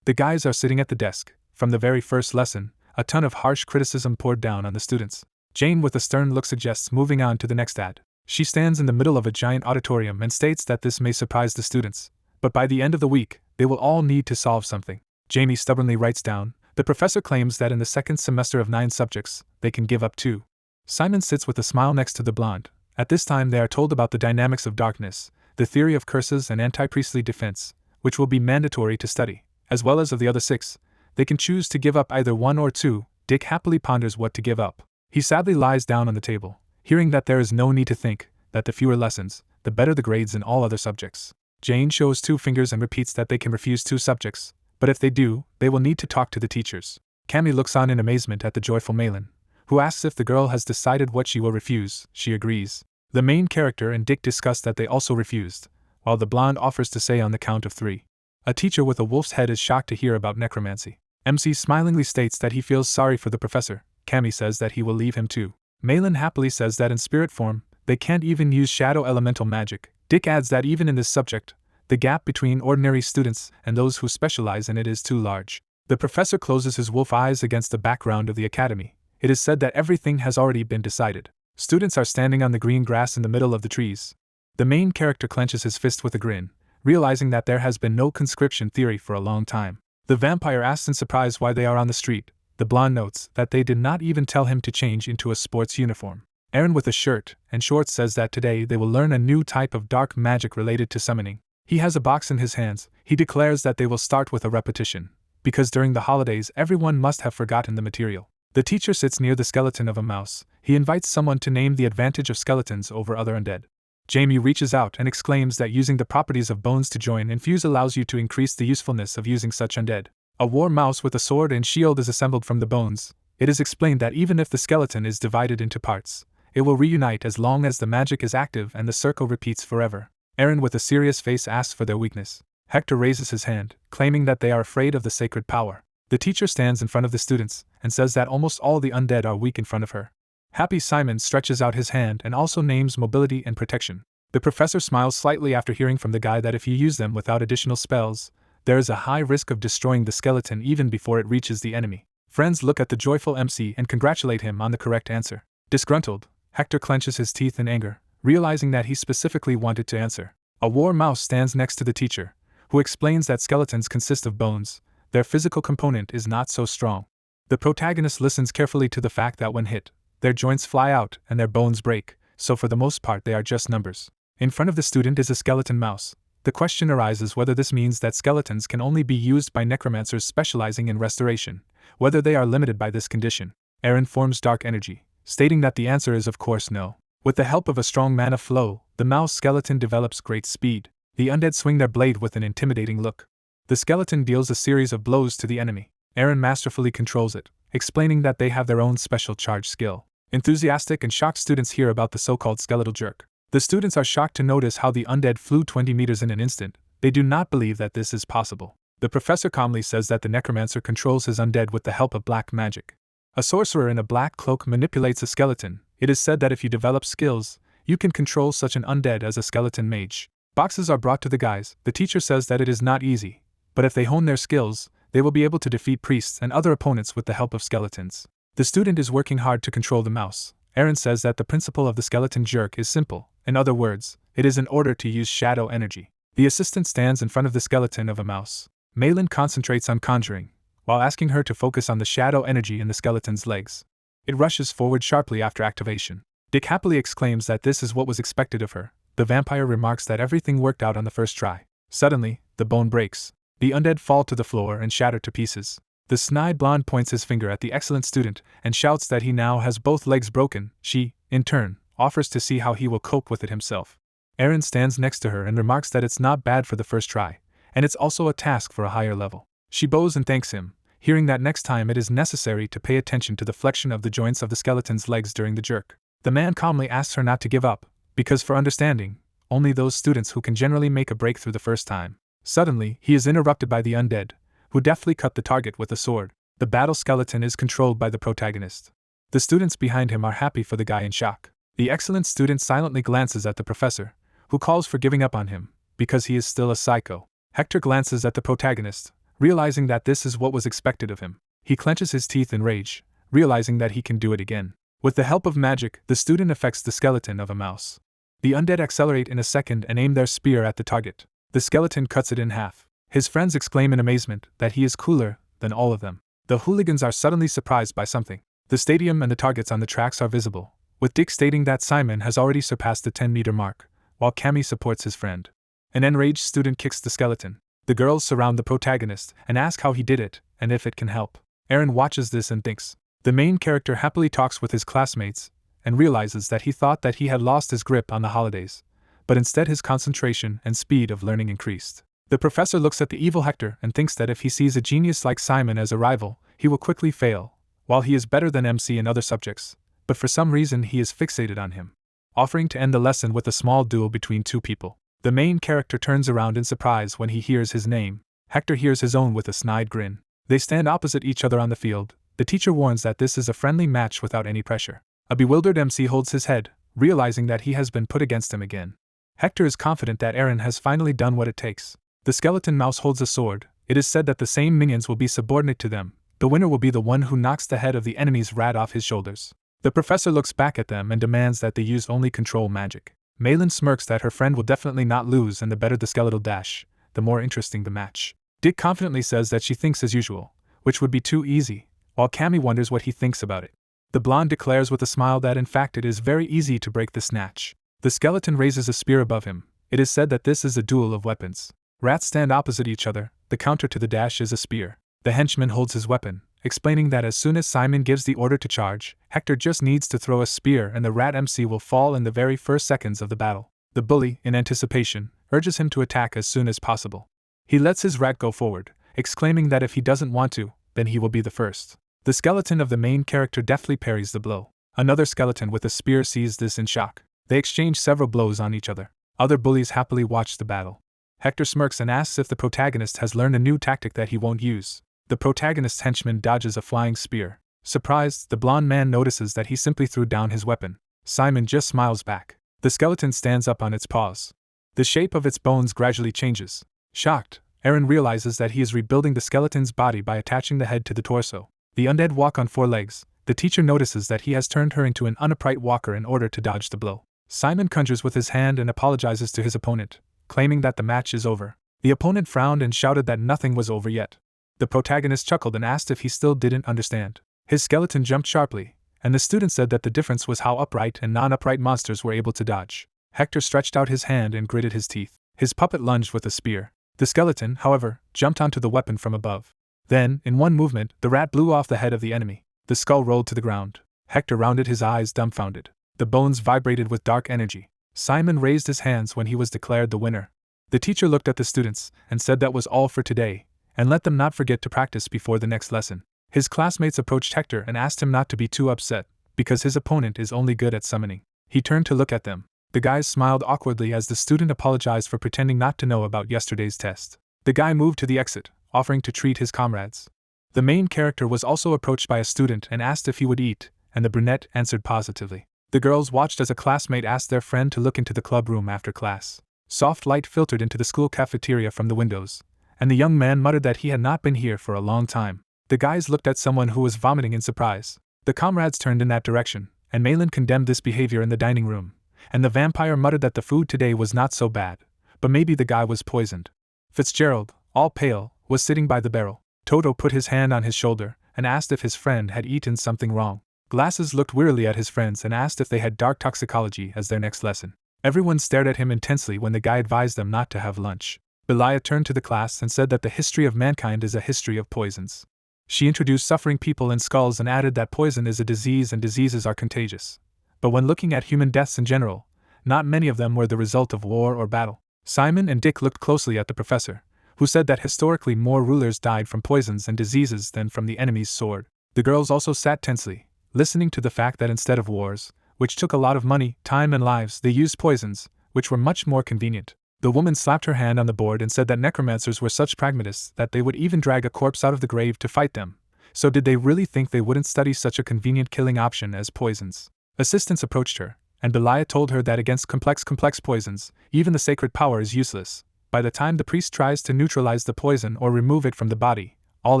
The guys are sitting at the desk. From the very first lesson, a ton of harsh criticism poured down on the students. Jane, with a stern look, suggests moving on to the next ad. She stands in the middle of a giant auditorium and states that this may surprise the students, but by the end of the week, they will all need to solve something. Jamie stubbornly writes down, the professor claims that in the second semester of 9 subjects, they can give up 2. Simon sits with a smile next to the blonde. At this time they are told about the dynamics of darkness, the theory of curses and anti-priestly defense, which will be mandatory to study, as well as of the other 6. They can choose to give up either 1 or 2. Dick happily ponders what to give up. He sadly lies down on the table, hearing that there is no need to think, that the fewer lessons, the better the grades in all other subjects. Jane shows 2 fingers and repeats that they can refuse 2 subjects, but if they do, they will need to talk to the teachers. Cammy looks on in amazement at the joyful Malin, who asks if the girl has decided what she will refuse. She agrees. The main character and Dick discuss that they also refused, while the blonde offers to say on the count of 3. A teacher with a wolf's head is shocked to hear about necromancy. MC smilingly states that he feels sorry for the professor. Cammy says that he will leave him too. Malin happily says that in spirit form, they can't even use shadow elemental magic. Dick adds that even in this subject, the gap between ordinary students and those who specialize in it is too large. The professor closes his wolf eyes against the background of the academy. It is said that everything has already been decided. Students are standing on the green grass in the middle of the trees. The main character clenches his fist with a grin, realizing that there has been no conscription theory for a long time. The vampire asks in surprise why they are on the street. The blonde notes that they did not even tell him to change into a sports uniform. Aaron, with a shirt and shorts, says that today they will learn a new type of dark magic related to summoning. He has a box in his hands. He declares that they will start with a repetition, because during the holidays everyone must have forgotten the material. The teacher sits near the skeleton of a mouse. He invites someone to name the advantage of skeletons over other undead. Jamie reaches out and exclaims that using the properties of bones to join and fuse allows you to increase the usefulness of using such undead. A war mouse with a sword and shield is assembled from the bones. It is explained that even if the skeleton is divided into parts, it will reunite as long as the magic is active and the circle repeats forever. Aaron, with a serious face, asks for their weakness. Hector raises his hand, claiming that they are afraid of the sacred power. The teacher stands in front of the students and says that almost all the undead are weak in front of her. Happy Simon stretches out his hand and also names mobility and protection. The professor smiles slightly after hearing from the guy that if you use them without additional spells, there is a high risk of destroying the skeleton even before it reaches the enemy. Friends look at the joyful MC and congratulate him on the correct answer. Disgruntled, Hector clenches his teeth in anger, realizing that he specifically wanted to answer. A war mouse stands next to the teacher, who explains that skeletons consist of bones. Their physical component is not so strong. The protagonist listens carefully to the fact that when hit, their joints fly out and their bones break, so for the most part they are just numbers. In front of the student is a skeleton mouse. The question arises whether this means that skeletons can only be used by necromancers specializing in restoration, whether they are limited by this condition. Aaron forms dark energy, stating that the answer is of course no. With the help of a strong mana flow, the mouse skeleton develops great speed. The undead swing their blade with an intimidating look. The skeleton deals a series of blows to the enemy. Aaron masterfully controls it, explaining that they have their own special charge skill. Enthusiastic and shocked students hear about the so-called skeletal jerk. The students are shocked to notice how the undead flew 20 meters in an instant. They do not believe that this is possible. The professor calmly says that the necromancer controls his undead with the help of black magic. A sorcerer in a black cloak manipulates a skeleton. It is said that if you develop skills, you can control such an undead as a skeleton mage. Boxes are brought to the guys. The teacher says that it is not easy, but if they hone their skills, they will be able to defeat priests and other opponents with the help of skeletons. The student is working hard to control the mouse. Aaron says that the principle of the skeleton jerk is simple. In other words, it is in order to use shadow energy. The assistant stands in front of the skeleton of a mouse. Malin concentrates on conjuring, while asking her to focus on the shadow energy in the skeleton's legs. It rushes forward sharply after activation. Dick happily exclaims that this is what was expected of her. The vampire remarks that everything worked out on the first try. Suddenly, the bone breaks. The undead fall to the floor and shatter to pieces. The snide blonde points his finger at the excellent student and shouts that he now has both legs broken. She, in turn, offers to see how he will cope with it himself. Aaron stands next to her and remarks that it's not bad for the first try, and it's also a task for a higher level. She bows and thanks him, hearing that next time it is necessary to pay attention to the flexion of the joints of the skeleton's legs during the jerk. The man calmly asks her not to give up, because for understanding, only those students who can generally make a breakthrough the first time. Suddenly, he is interrupted by the undead, who deftly cut the target with a sword. The battle skeleton is controlled by the protagonist. The students behind him are happy for the guy in shock. The excellent student silently glances at the professor, who calls for giving up on him, because he is still a psycho. Hector glances at the protagonist, realizing that this is what was expected of him. He clenches his teeth in rage, realizing that he can do it again. With the help of magic, the student affects the skeleton of a mouse. The undead accelerate in a second and aim their spear at the target. The skeleton cuts it in half. His friends exclaim in amazement that he is cooler than all of them. The hooligans are suddenly surprised by something. The stadium and the targets on the tracks are visible, with Dick stating that Simon has already surpassed the 10-meter mark, while Cammy supports his friend. An enraged student kicks the skeleton. The girls surround the protagonist and ask how he did it and if it can help. Aaron watches this and thinks. The main character happily talks with his classmates and realizes that he thought that he had lost his grip on the holidays, but instead his concentration and speed of learning increased. The professor looks at the evil Hector and thinks that if he sees a genius like Simon as a rival, he will quickly fail, while he is better than MC in other subjects, but for some reason he is fixated on him, offering to end the lesson with a small duel between two people. The main character turns around in surprise when he hears his name. Hector hears his own with a snide grin. They stand opposite each other on the field. The teacher warns that this is a friendly match without any pressure. A bewildered MC holds his head, realizing that he has been put against him again. Hector is confident that Aaron has finally done what it takes. The skeleton mouse holds a sword. It is said that the same minions will be subordinate to them. The winner will be the one who knocks the head of the enemy's rat off his shoulders. The professor looks back at them and demands that they use only control magic. Malin smirks that her friend will definitely not lose, and the better the skeletal dash, the more interesting the match. Dick confidently says that she thinks as usual, which would be too easy, while Cammy wonders what he thinks about it. The blonde declares with a smile that in fact it is very easy to break the snatch. The skeleton raises a spear above him. It is said that this is a duel of weapons. Rats stand opposite each other. The counter to the dash is a spear. The henchman holds his weapon, explaining that as soon as Simon gives the order to charge, Hector just needs to throw a spear and the rat MC will fall in the very first seconds of the battle. The bully, in anticipation, urges him to attack as soon as possible. He lets his rat go forward, exclaiming that if he doesn't want to, then he will be the first. The skeleton of the main character deftly parries the blow. Another skeleton with a spear sees this in shock. They exchange several blows on each other. Other bullies happily watch the battle. Hector smirks and asks if the protagonist has learned a new tactic that he won't use. The protagonist's henchman dodges a flying spear. Surprised, the blonde man notices that he simply threw down his weapon. Simon just smiles back. The skeleton stands up on its paws. The shape of its bones gradually changes. Shocked, Aaron realizes that he is rebuilding the skeleton's body by attaching the head to the torso. The undead walk on 4 legs. The teacher notices that he has turned her into an upright walker in order to dodge the blow. Simon conjures with his hand and apologizes to his opponent, claiming that the match is over. The opponent frowned and shouted that nothing was over yet. The protagonist chuckled and asked if he still didn't understand. His skeleton jumped sharply, and the student said that the difference was how upright and non-upright monsters were able to dodge. Hector stretched out his hand and gritted his teeth. His puppet lunged with a spear. The skeleton, however, jumped onto the weapon from above. Then, in one movement, the rat blew off the head of the enemy. The skull rolled to the ground. Hector rounded his eyes dumbfounded. The bones vibrated with dark energy. Simon raised his hands when he was declared the winner. The teacher looked at the students and said that was all for today, and let them not forget to practice before the next lesson. His classmates approached Hector and asked him not to be too upset, because his opponent is only good at summoning. He turned to look at them. The guys smiled awkwardly as the student apologized for pretending not to know about yesterday's test. The guy moved to the exit, offering to treat his comrades. The main character was also approached by a student and asked if he would eat, and the brunette answered positively. The girls watched as a classmate asked their friend to look into the club room after class. Soft light filtered into the school cafeteria from the windows, and the young man muttered that he had not been here for a long time. The guys looked at someone who was vomiting in surprise. The comrades turned in that direction, and Malin condemned this behavior in the dining room, and the vampire muttered that the food today was not so bad, but maybe the guy was poisoned. Fitzgerald, all pale, was sitting by the barrel. Toto put his hand on his shoulder and asked if his friend had eaten something wrong. Glasses looked wearily at his friends and asked if they had dark toxicology as their next lesson. Everyone stared at him intensely when the guy advised them not to have lunch. Belia turned to the class and said that the history of mankind is a history of poisons. She introduced suffering people in skulls and added that poison is a disease and diseases are contagious. But when looking at human deaths in general, not many of them were the result of war or battle. Simon and Dick looked closely at the professor, who said that historically more rulers died from poisons and diseases than from the enemy's sword. The girls also sat tensely, listening to the fact that instead of wars, which took a lot of money, time and lives, they used poisons, which were much more convenient. The woman slapped her hand on the board and said that necromancers were such pragmatists that they would even drag a corpse out of the grave to fight them. So did they really think they wouldn't study such a convenient killing option as poisons? Assistants approached her, and Belia told her that against complex poisons, even the sacred power is useless. By the time the priest tries to neutralize the poison or remove it from the body, all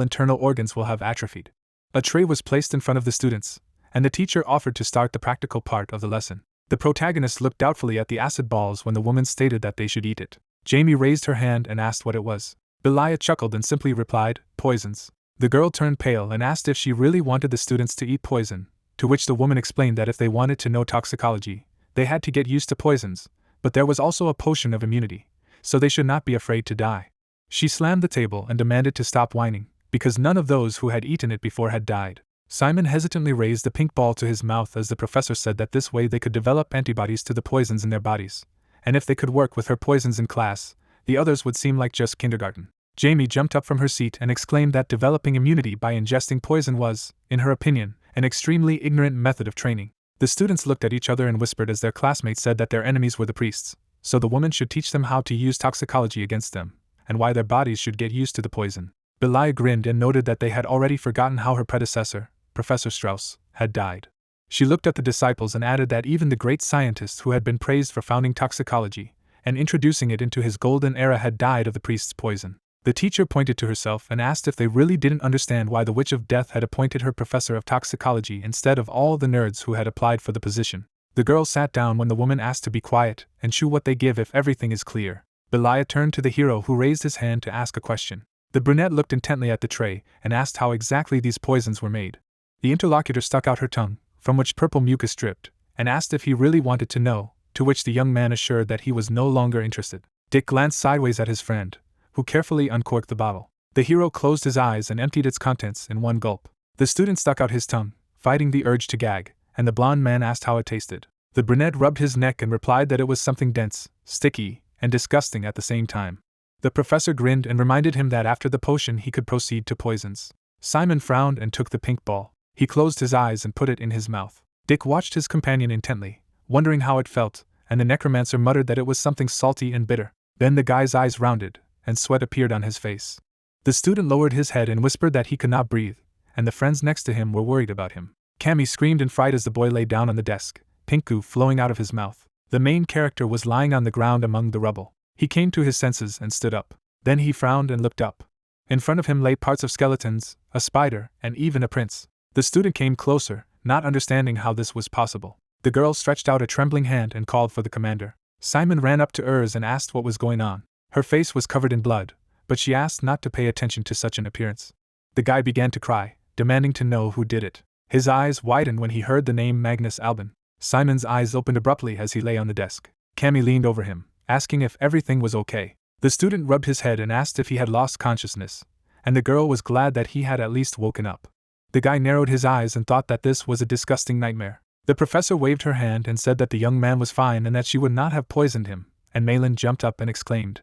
internal organs will have atrophied. A tray was placed in front of the students, and the teacher offered to start the practical part of the lesson. The protagonist looked doubtfully at the acid balls when the woman stated that they should eat it. Jamie raised her hand and asked what it was. Belia chuckled and simply replied, "Poisons." The girl turned pale and asked if she really wanted the students to eat poison, to which the woman explained that if they wanted to know toxicology, they had to get used to poisons, but there was also a potion of immunity, so they should not be afraid to die. She slammed the table and demanded to stop whining, because none of those who had eaten it before had died. Simon hesitantly raised the pink ball to his mouth as the professor said that this way they could develop antibodies to the poisons in their bodies, and if they could work with her poisons in class, the others would seem like just kindergarten. Jamie jumped up from her seat and exclaimed that developing immunity by ingesting poison was, in her opinion, an extremely ignorant method of training. The students looked at each other and whispered as their classmates said that their enemies were the priests, so the woman should teach them how to use toxicology against them, and why their bodies should get used to the poison. Belia grinned and noted that they had already forgotten how her predecessor, Professor Strauss, had died. She looked at the disciples and added that even the great scientist who had been praised for founding toxicology and introducing it into his golden era had died of the priest's poison. The teacher pointed to herself and asked if they really didn't understand why the Witch of Death had appointed her professor of toxicology instead of all the nerds who had applied for the position. The girls sat down when the woman asked to be quiet and chew what they give if everything is clear. Belia turned to the hero who raised his hand to ask a question. The brunette looked intently at the tray and asked how exactly these poisons were made. The interlocutor stuck out her tongue, from which purple mucus dripped, and asked if he really wanted to know, to which the young man assured that he was no longer interested. Dick glanced sideways at his friend, who carefully uncorked the bottle. The hero closed his eyes and emptied its contents in one gulp. The student stuck out his tongue, fighting the urge to gag, and the blonde man asked how it tasted. The brunette rubbed his neck and replied that it was something dense, sticky, and disgusting at the same time. The professor grinned and reminded him that after the potion he could proceed to poisons. Simon frowned and took the pink ball. He closed his eyes and put it in his mouth. Dick watched his companion intently, wondering how it felt, and the necromancer muttered that it was something salty and bitter. Then the guy's eyes rounded, and sweat appeared on his face. The student lowered his head and whispered that he could not breathe, and the friends next to him were worried about him. Cammy screamed in fright as the boy lay down on the desk, pink goo flowing out of his mouth. The main character was lying on the ground among the rubble. He came to his senses and stood up. Then he frowned and looked up. In front of him lay parts of skeletons, a spider, and even a prince. The student came closer, not understanding how this was possible. The girl stretched out a trembling hand and called for the commander. Simon ran up to Urs and asked what was going on. Her face was covered in blood, but she asked not to pay attention to such an appearance. The guy began to cry, demanding to know who did it. His eyes widened when he heard the name Magnus Albin. Simon's eyes opened abruptly as he lay on the desk. Cammy leaned over him, asking if everything was okay. The student rubbed his head and asked if he had lost consciousness, and the girl was glad that he had at least woken up. The guy narrowed his eyes and thought that this was a disgusting nightmare. The professor waved her hand and said that the young man was fine and that she would not have poisoned him, and Malin jumped up and exclaimed,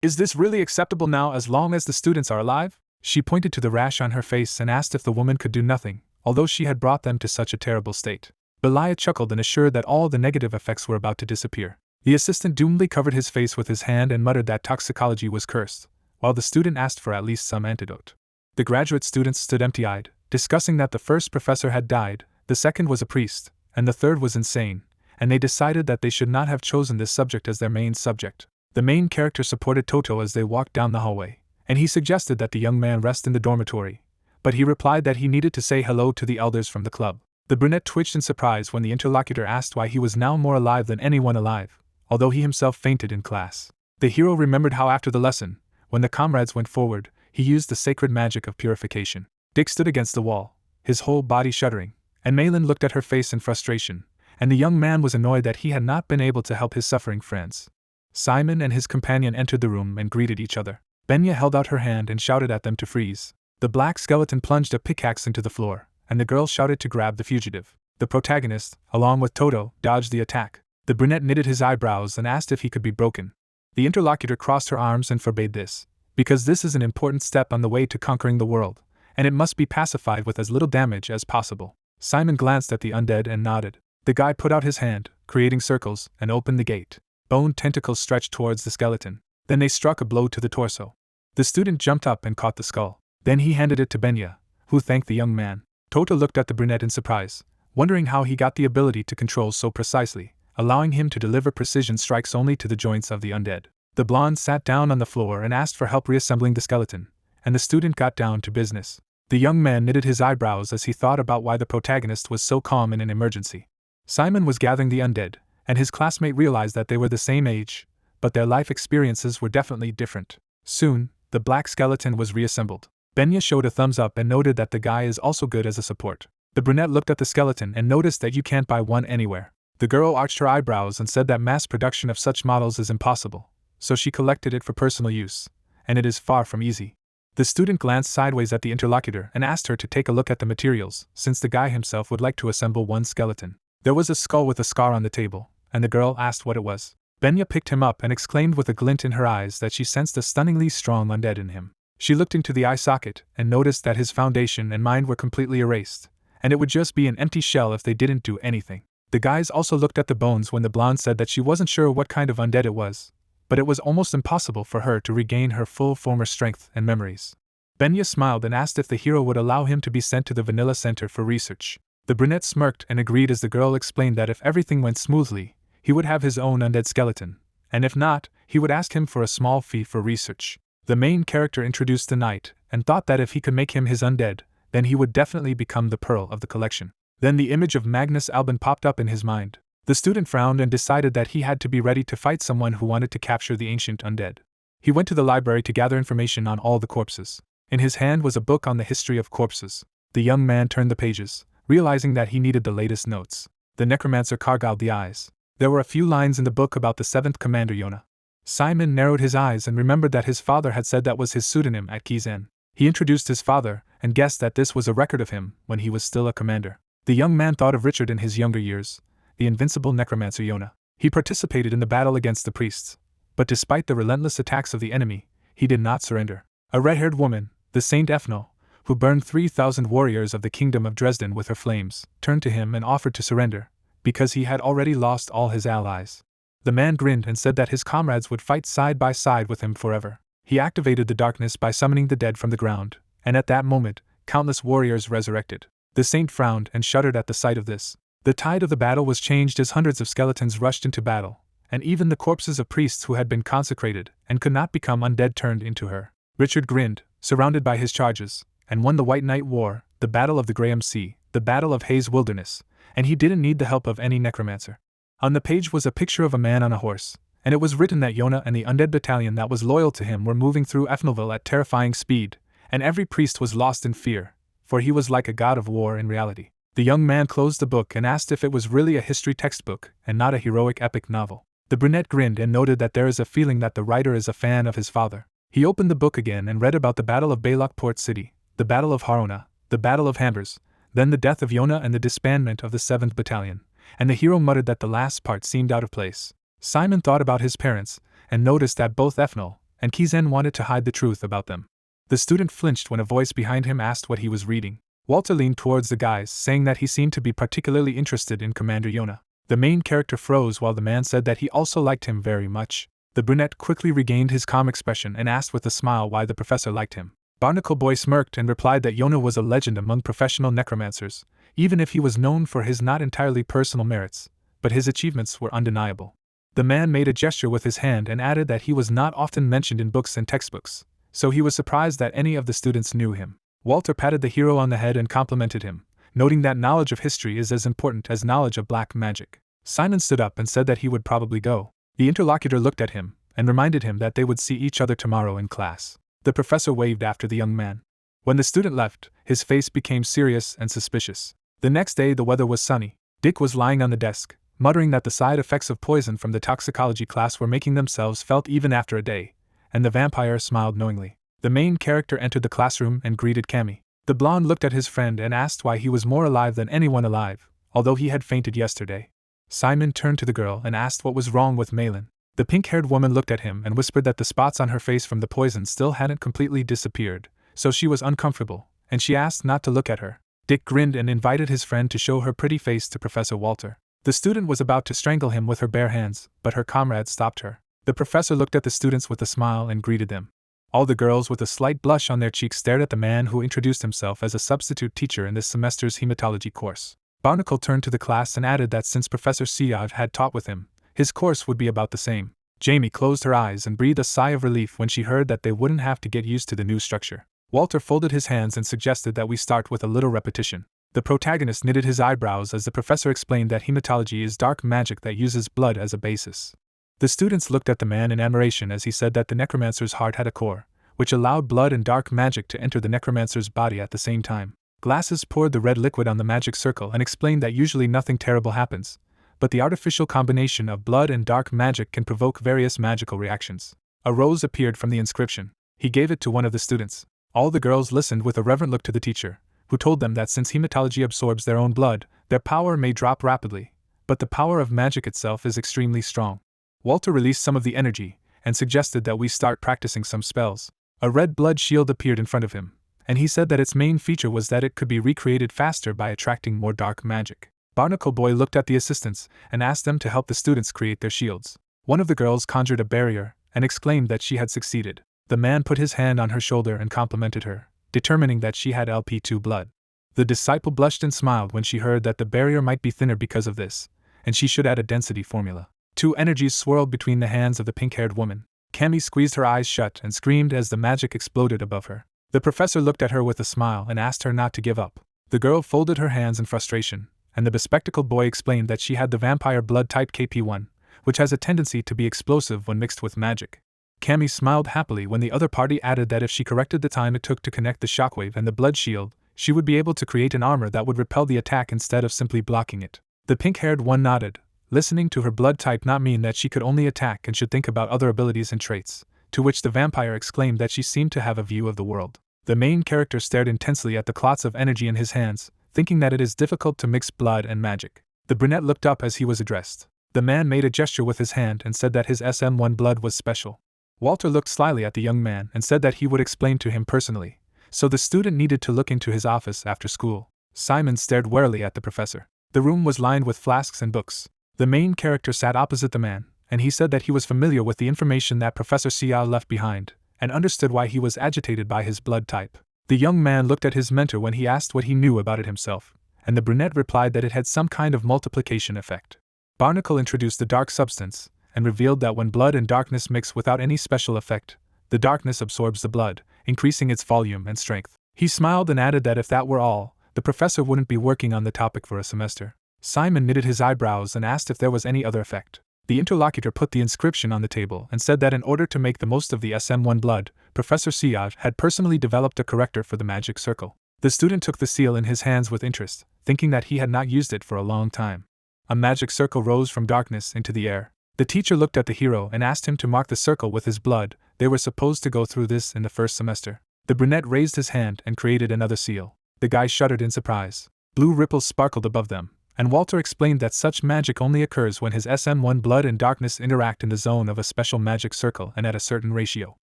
"Is this really acceptable now as long as the students are alive?" She pointed to the rash on her face and asked if the woman could do nothing, although she had brought them to such a terrible state. Belia chuckled and assured that all the negative effects were about to disappear. The assistant doomedly covered his face with his hand and muttered that toxicology was cursed, while the student asked for at least some antidote. The graduate students stood empty-eyed, discussing that the first professor had died, the second was a priest, and the third was insane, and they decided that they should not have chosen this subject as their main subject. The main character supported Toto as they walked down the hallway, and he suggested that the young man rest in the dormitory, but he replied that he needed to say hello to the elders from the club. The brunette twitched in surprise when the interlocutor asked why he was now more alive than anyone alive, although he himself fainted in class. The hero remembered how after the lesson, when the comrades went forward, he used the sacred magic of purification. Dick stood against the wall, his whole body shuddering, and Malin looked at her face in frustration, and the young man was annoyed that he had not been able to help his suffering friends. Simon and his companion entered the room and greeted each other. Benya held out her hand and shouted at them to freeze. The black skeleton plunged a pickaxe into the floor, and the girl shouted to grab the fugitive. The protagonist, along with Toto, dodged the attack. The brunette knitted his eyebrows and asked if he could be broken. The interlocutor crossed her arms and forbade this, because this is an important step on the way to conquering the world, and it must be pacified with as little damage as possible. Simon glanced at the undead and nodded. The guy put out his hand, creating circles, and opened the gate. Bone tentacles stretched towards the skeleton. Then they struck a blow to the torso. The student jumped up and caught the skull. Then he handed it to Benya, who thanked the young man. Toto looked at the brunette in surprise, wondering how he got the ability to control so precisely, allowing him to deliver precision strikes only to the joints of the undead. The blonde sat down on the floor and asked for help reassembling the skeleton, and the student got down to business. The young man knitted his eyebrows as he thought about why the protagonist was so calm in an emergency. Simon was gathering the undead, and his classmate realized that they were the same age, but their life experiences were definitely different. Soon, the black skeleton was reassembled. Benya showed a thumbs up and noted that the guy is also good as a support. The brunette looked at the skeleton and noticed that you can't buy one anywhere. The girl arched her eyebrows and said that mass production of such models is impossible, so she collected it for personal use, and it is far from easy. The student glanced sideways at the interlocutor and asked her to take a look at the materials, since the guy himself would like to assemble one skeleton. There was a skull with a scar on the table, and the girl asked what it was. Benya picked him up and exclaimed with a glint in her eyes that she sensed a stunningly strong undead in him. She looked into the eye socket and noticed that his foundation and mind were completely erased, and it would just be an empty shell if they didn't do anything. The guys also looked at the bones when the blonde said that she wasn't sure what kind of undead it was, but it was almost impossible for her to regain her full former strength and memories. Benya smiled and asked if the hero would allow him to be sent to the Vanilla Center for research. The brunette smirked and agreed as the girl explained that if everything went smoothly, he would have his own undead skeleton, and if not, he would ask him for a small fee for research. The main character introduced the knight, and thought that if he could make him his undead, then he would definitely become the pearl of the collection. Then the image of Magnus Albin popped up in his mind. The student frowned and decided that he had to be ready to fight someone who wanted to capture the ancient undead. He went to the library to gather information on all the corpses. In his hand was a book on the history of corpses. The young man turned the pages, realizing that he needed the latest notes. The necromancer gargled the eyes. There were a few lines in the book about the 7th Commander Yona. Simon narrowed his eyes and remembered that his father had said that was his pseudonym at Kizen. He introduced his father, and guessed that this was a record of him when he was still a commander. The young man thought of Richard in his younger years, the invincible necromancer Yona. He participated in the battle against the priests, but despite the relentless attacks of the enemy, he did not surrender. A red-haired woman, the Saint Ethno, who burned 3,000 warriors of the Kingdom of Dresden with her flames, turned to him and offered to surrender, because he had already lost all his allies. The man grinned and said that his comrades would fight side by side with him forever. He activated the darkness by summoning the dead from the ground, and at that moment, countless warriors resurrected. The saint frowned and shuddered at the sight of this. The tide of the battle was changed as hundreds of skeletons rushed into battle, and even the corpses of priests who had been consecrated and could not become undead turned into her. Richard grinned, surrounded by his charges, and won the White Knight War, the Battle of the Graham Sea, the Battle of Hayes Wilderness, and he didn't need the help of any necromancer. On the page was a picture of a man on a horse, and it was written that Yona and the undead battalion that was loyal to him were moving through Ethnalville at terrifying speed, and every priest was lost in fear, for he was like a god of war in reality. The young man closed the book and asked if it was really a history textbook and not a heroic epic novel. The brunette grinned and noted that there is a feeling that the writer is a fan of his father. He opened the book again and read about the Battle of Balok Port City, the Battle of Harona, the Battle of Hambers, then the death of Yona and the disbandment of the 7th Battalion, and the hero muttered that the last part seemed out of place. Simon thought about his parents, and noticed that both Ethnal and Kizen wanted to hide the truth about them. The student flinched when a voice behind him asked what he was reading. Walter leaned towards the guys, saying that he seemed to be particularly interested in Commander Yona. The main character froze while the man said that he also liked him very much. The brunette quickly regained his calm expression and asked with a smile why the professor liked him. Barnacle Boy smirked and replied that Yona was a legend among professional necromancers, even if he was known for his not entirely personal merits, but his achievements were undeniable. The man made a gesture with his hand and added that he was not often mentioned in books and textbooks, so he was surprised that any of the students knew him. Walter patted the hero on the head and complimented him, noting that knowledge of history is as important as knowledge of black magic. Simon stood up and said that he would probably go. The interlocutor looked at him and reminded him that they would see each other tomorrow in class. The professor waved after the young man. When the student left, his face became serious and suspicious. The next day the weather was sunny. Dick was lying on the desk, muttering that the side effects of poison from the toxicology class were making themselves felt even after a day, and the vampire smiled knowingly. The main character entered the classroom and greeted Cammy. The blonde looked at his friend and asked why he was more alive than anyone alive, although he had fainted yesterday. Simon turned to the girl and asked what was wrong with Malin. The pink-haired woman looked at him and whispered that the spots on her face from the poison still hadn't completely disappeared, so she was uncomfortable, and she asked not to look at her. Dick grinned and invited his friend to show her pretty face to Professor Walter. The student was about to strangle him with her bare hands, but her comrade stopped her. The professor looked at the students with a smile and greeted them. All the girls with a slight blush on their cheeks stared at the man who introduced himself as a substitute teacher in this semester's hematology course. Barnacle turned to the class and added that since Professor Siad had taught with him, his course would be about the same. Jamie closed her eyes and breathed a sigh of relief when she heard that they wouldn't have to get used to the new structure. Walter folded his hands and suggested that we start with a little repetition. The protagonist knitted his eyebrows as the professor explained that hematology is dark magic that uses blood as a basis. The students looked at the man in admiration as he said that the necromancer's heart had a core, which allowed blood and dark magic to enter the necromancer's body at the same time. Glasses poured the red liquid on the magic circle and explained that usually nothing terrible happens, but the artificial combination of blood and dark magic can provoke various magical reactions. A rose appeared from the inscription. He gave it to one of the students. All the girls listened with a reverent look to the teacher, who told them that since hematology absorbs their own blood, their power may drop rapidly, but the power of magic itself is extremely strong. Walter released some of the energy, and suggested that we start practicing some spells. A red blood shield appeared in front of him, and he said that its main feature was that it could be recreated faster by attracting more dark magic. Barnacle Boy looked at the assistants, and asked them to help the students create their shields. One of the girls conjured a barrier, and exclaimed that she had succeeded. The man put his hand on her shoulder and complimented her, determining that she had LP2 blood. The disciple blushed and smiled when she heard that the barrier might be thinner because of this, and she should add a density formula. Two energies swirled between the hands of the pink-haired woman. Cammy squeezed her eyes shut and screamed as the magic exploded above her. The professor looked at her with a smile and asked her not to give up. The girl folded her hands in frustration, and the bespectacled boy explained that she had the vampire blood type KP1, which has a tendency to be explosive when mixed with magic. Cammy smiled happily when the other party added that if she corrected the time it took to connect the shockwave and the blood shield, she would be able to create an armor that would repel the attack instead of simply blocking it. The pink-haired one nodded, listening to her blood type not mean that she could only attack and should think about other abilities and traits, to which the vampire exclaimed that she seemed to have a view of the world. The main character stared intensely at the clots of energy in his hands, thinking that it is difficult to mix blood and magic. The brunette looked up as he was addressed. The man made a gesture with his hand and said that his SM1 blood was special. Walter looked slyly at the young man and said that he would explain to him personally, so the student needed to look into his office after school. Simon stared warily at the professor. The room was lined with flasks and books. The main character sat opposite the man, and he said that he was familiar with the information that Professor Xiao left behind, and understood why he was agitated by his blood type. The young man looked at his mentor when he asked what he knew about it himself, and the brunette replied that it had some kind of multiplication effect. Barnacle introduced the dark substance, and revealed that when blood and darkness mix without any special effect, the darkness absorbs the blood, increasing its volume and strength. He smiled and added that if that were all, the professor wouldn't be working on the topic for a semester. Simon knitted his eyebrows and asked if there was any other effect. The interlocutor put the inscription on the table and said that in order to make the most of the SM1 blood, Professor Siad had personally developed a corrector for the magic circle. The student took the seal in his hands with interest, thinking that he had not used it for a long time. A magic circle rose from darkness into the air. The teacher looked at the hero and asked him to mark the circle with his blood. They were supposed to go through this in the first semester. The brunette raised his hand and created another seal. The guy shuddered in surprise. Blue ripples sparkled above them, and Walter explained that such magic only occurs when his SM1 blood and darkness interact in the zone of a special magic circle and at a certain ratio.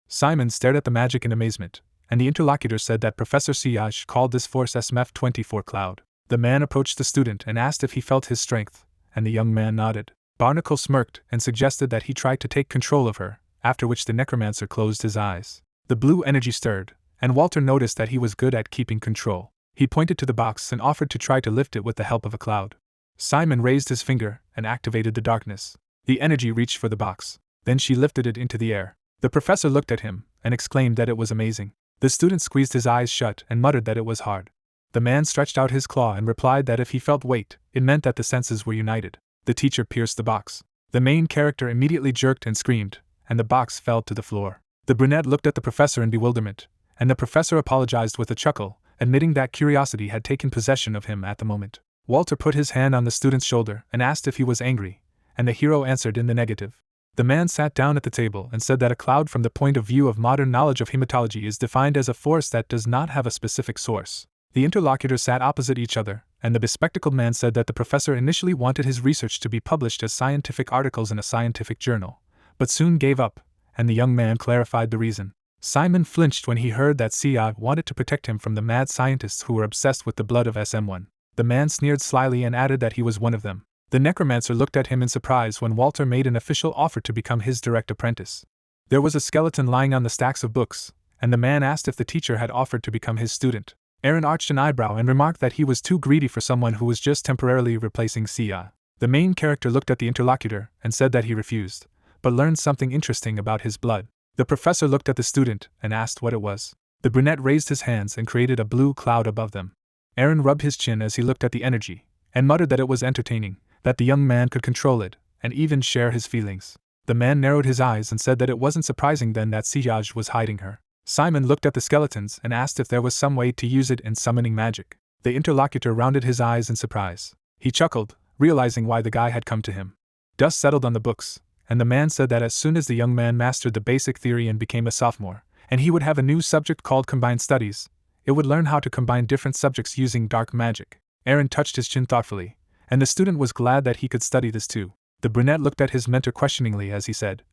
Simon stared at the magic in amazement, and the interlocutor said that Professor Siaj called this force SMF-24 Cloud. The man approached the student and asked if he felt his strength, and the young man nodded. Barnacle smirked and suggested that he try to take control of her, after which the necromancer closed his eyes. The blue energy stirred, and Walter noticed that he was good at keeping control. He pointed to the box and offered to try to lift it with the help of a cloud. Simon raised his finger and activated the darkness. The energy reached for the box. Then she lifted it into the air. The professor looked at him and exclaimed that it was amazing. The student squeezed his eyes shut and muttered that it was hard. The man stretched out his claw and replied that if he felt weight, it meant that the senses were united. The teacher pierced the box. The main character immediately jerked and screamed, and the box fell to the floor. The brunette looked at the professor in bewilderment, and the professor apologized with a chuckle, admitting that curiosity had taken possession of him at the moment. Walter put his hand on the student's shoulder and asked if he was angry, and the hero answered in the negative. The man sat down at the table and said that a cloud from the point of view of modern knowledge of hematology is defined as a force that does not have a specific source. The interlocutors sat opposite each other, and the bespectacled man said that the professor initially wanted his research to be published as scientific articles in a scientific journal, but soon gave up, and the young man clarified the reason. Simon flinched when he heard that CI wanted to protect him from the mad scientists who were obsessed with the blood of SM1. The man sneered slyly and added that he was one of them. The Necromancer looked at him in surprise when Walter made an official offer to become his direct apprentice. There was a skeleton lying on the stacks of books, and the man asked if the teacher had offered to become his student. Aaron arched an eyebrow and remarked that he was too greedy for someone who was just temporarily replacing Sia. The main character looked at the interlocutor and said that he refused, but learned something interesting about his blood. The professor looked at the student and asked what it was. The brunette raised his hands and created a blue cloud above them. Aaron rubbed his chin as he looked at the energy, and muttered that it was entertaining, that the young man could control it, and even share his feelings. The man narrowed his eyes and said that it wasn't surprising then that Siyaj was hiding her. Simon looked at the skeletons and asked if there was some way to use it in summoning magic. The interlocutor rounded his eyes in surprise. He chuckled, realizing why the guy had come to him. Dust settled on the books, and the man said that as soon as the young man mastered the basic theory and became a sophomore, and he would have a new subject called Combined Studies, it would learn how to combine different subjects using dark magic. Aaron touched his chin thoughtfully, and the student was glad that he could study this too. The brunette looked at his mentor questioningly as he said,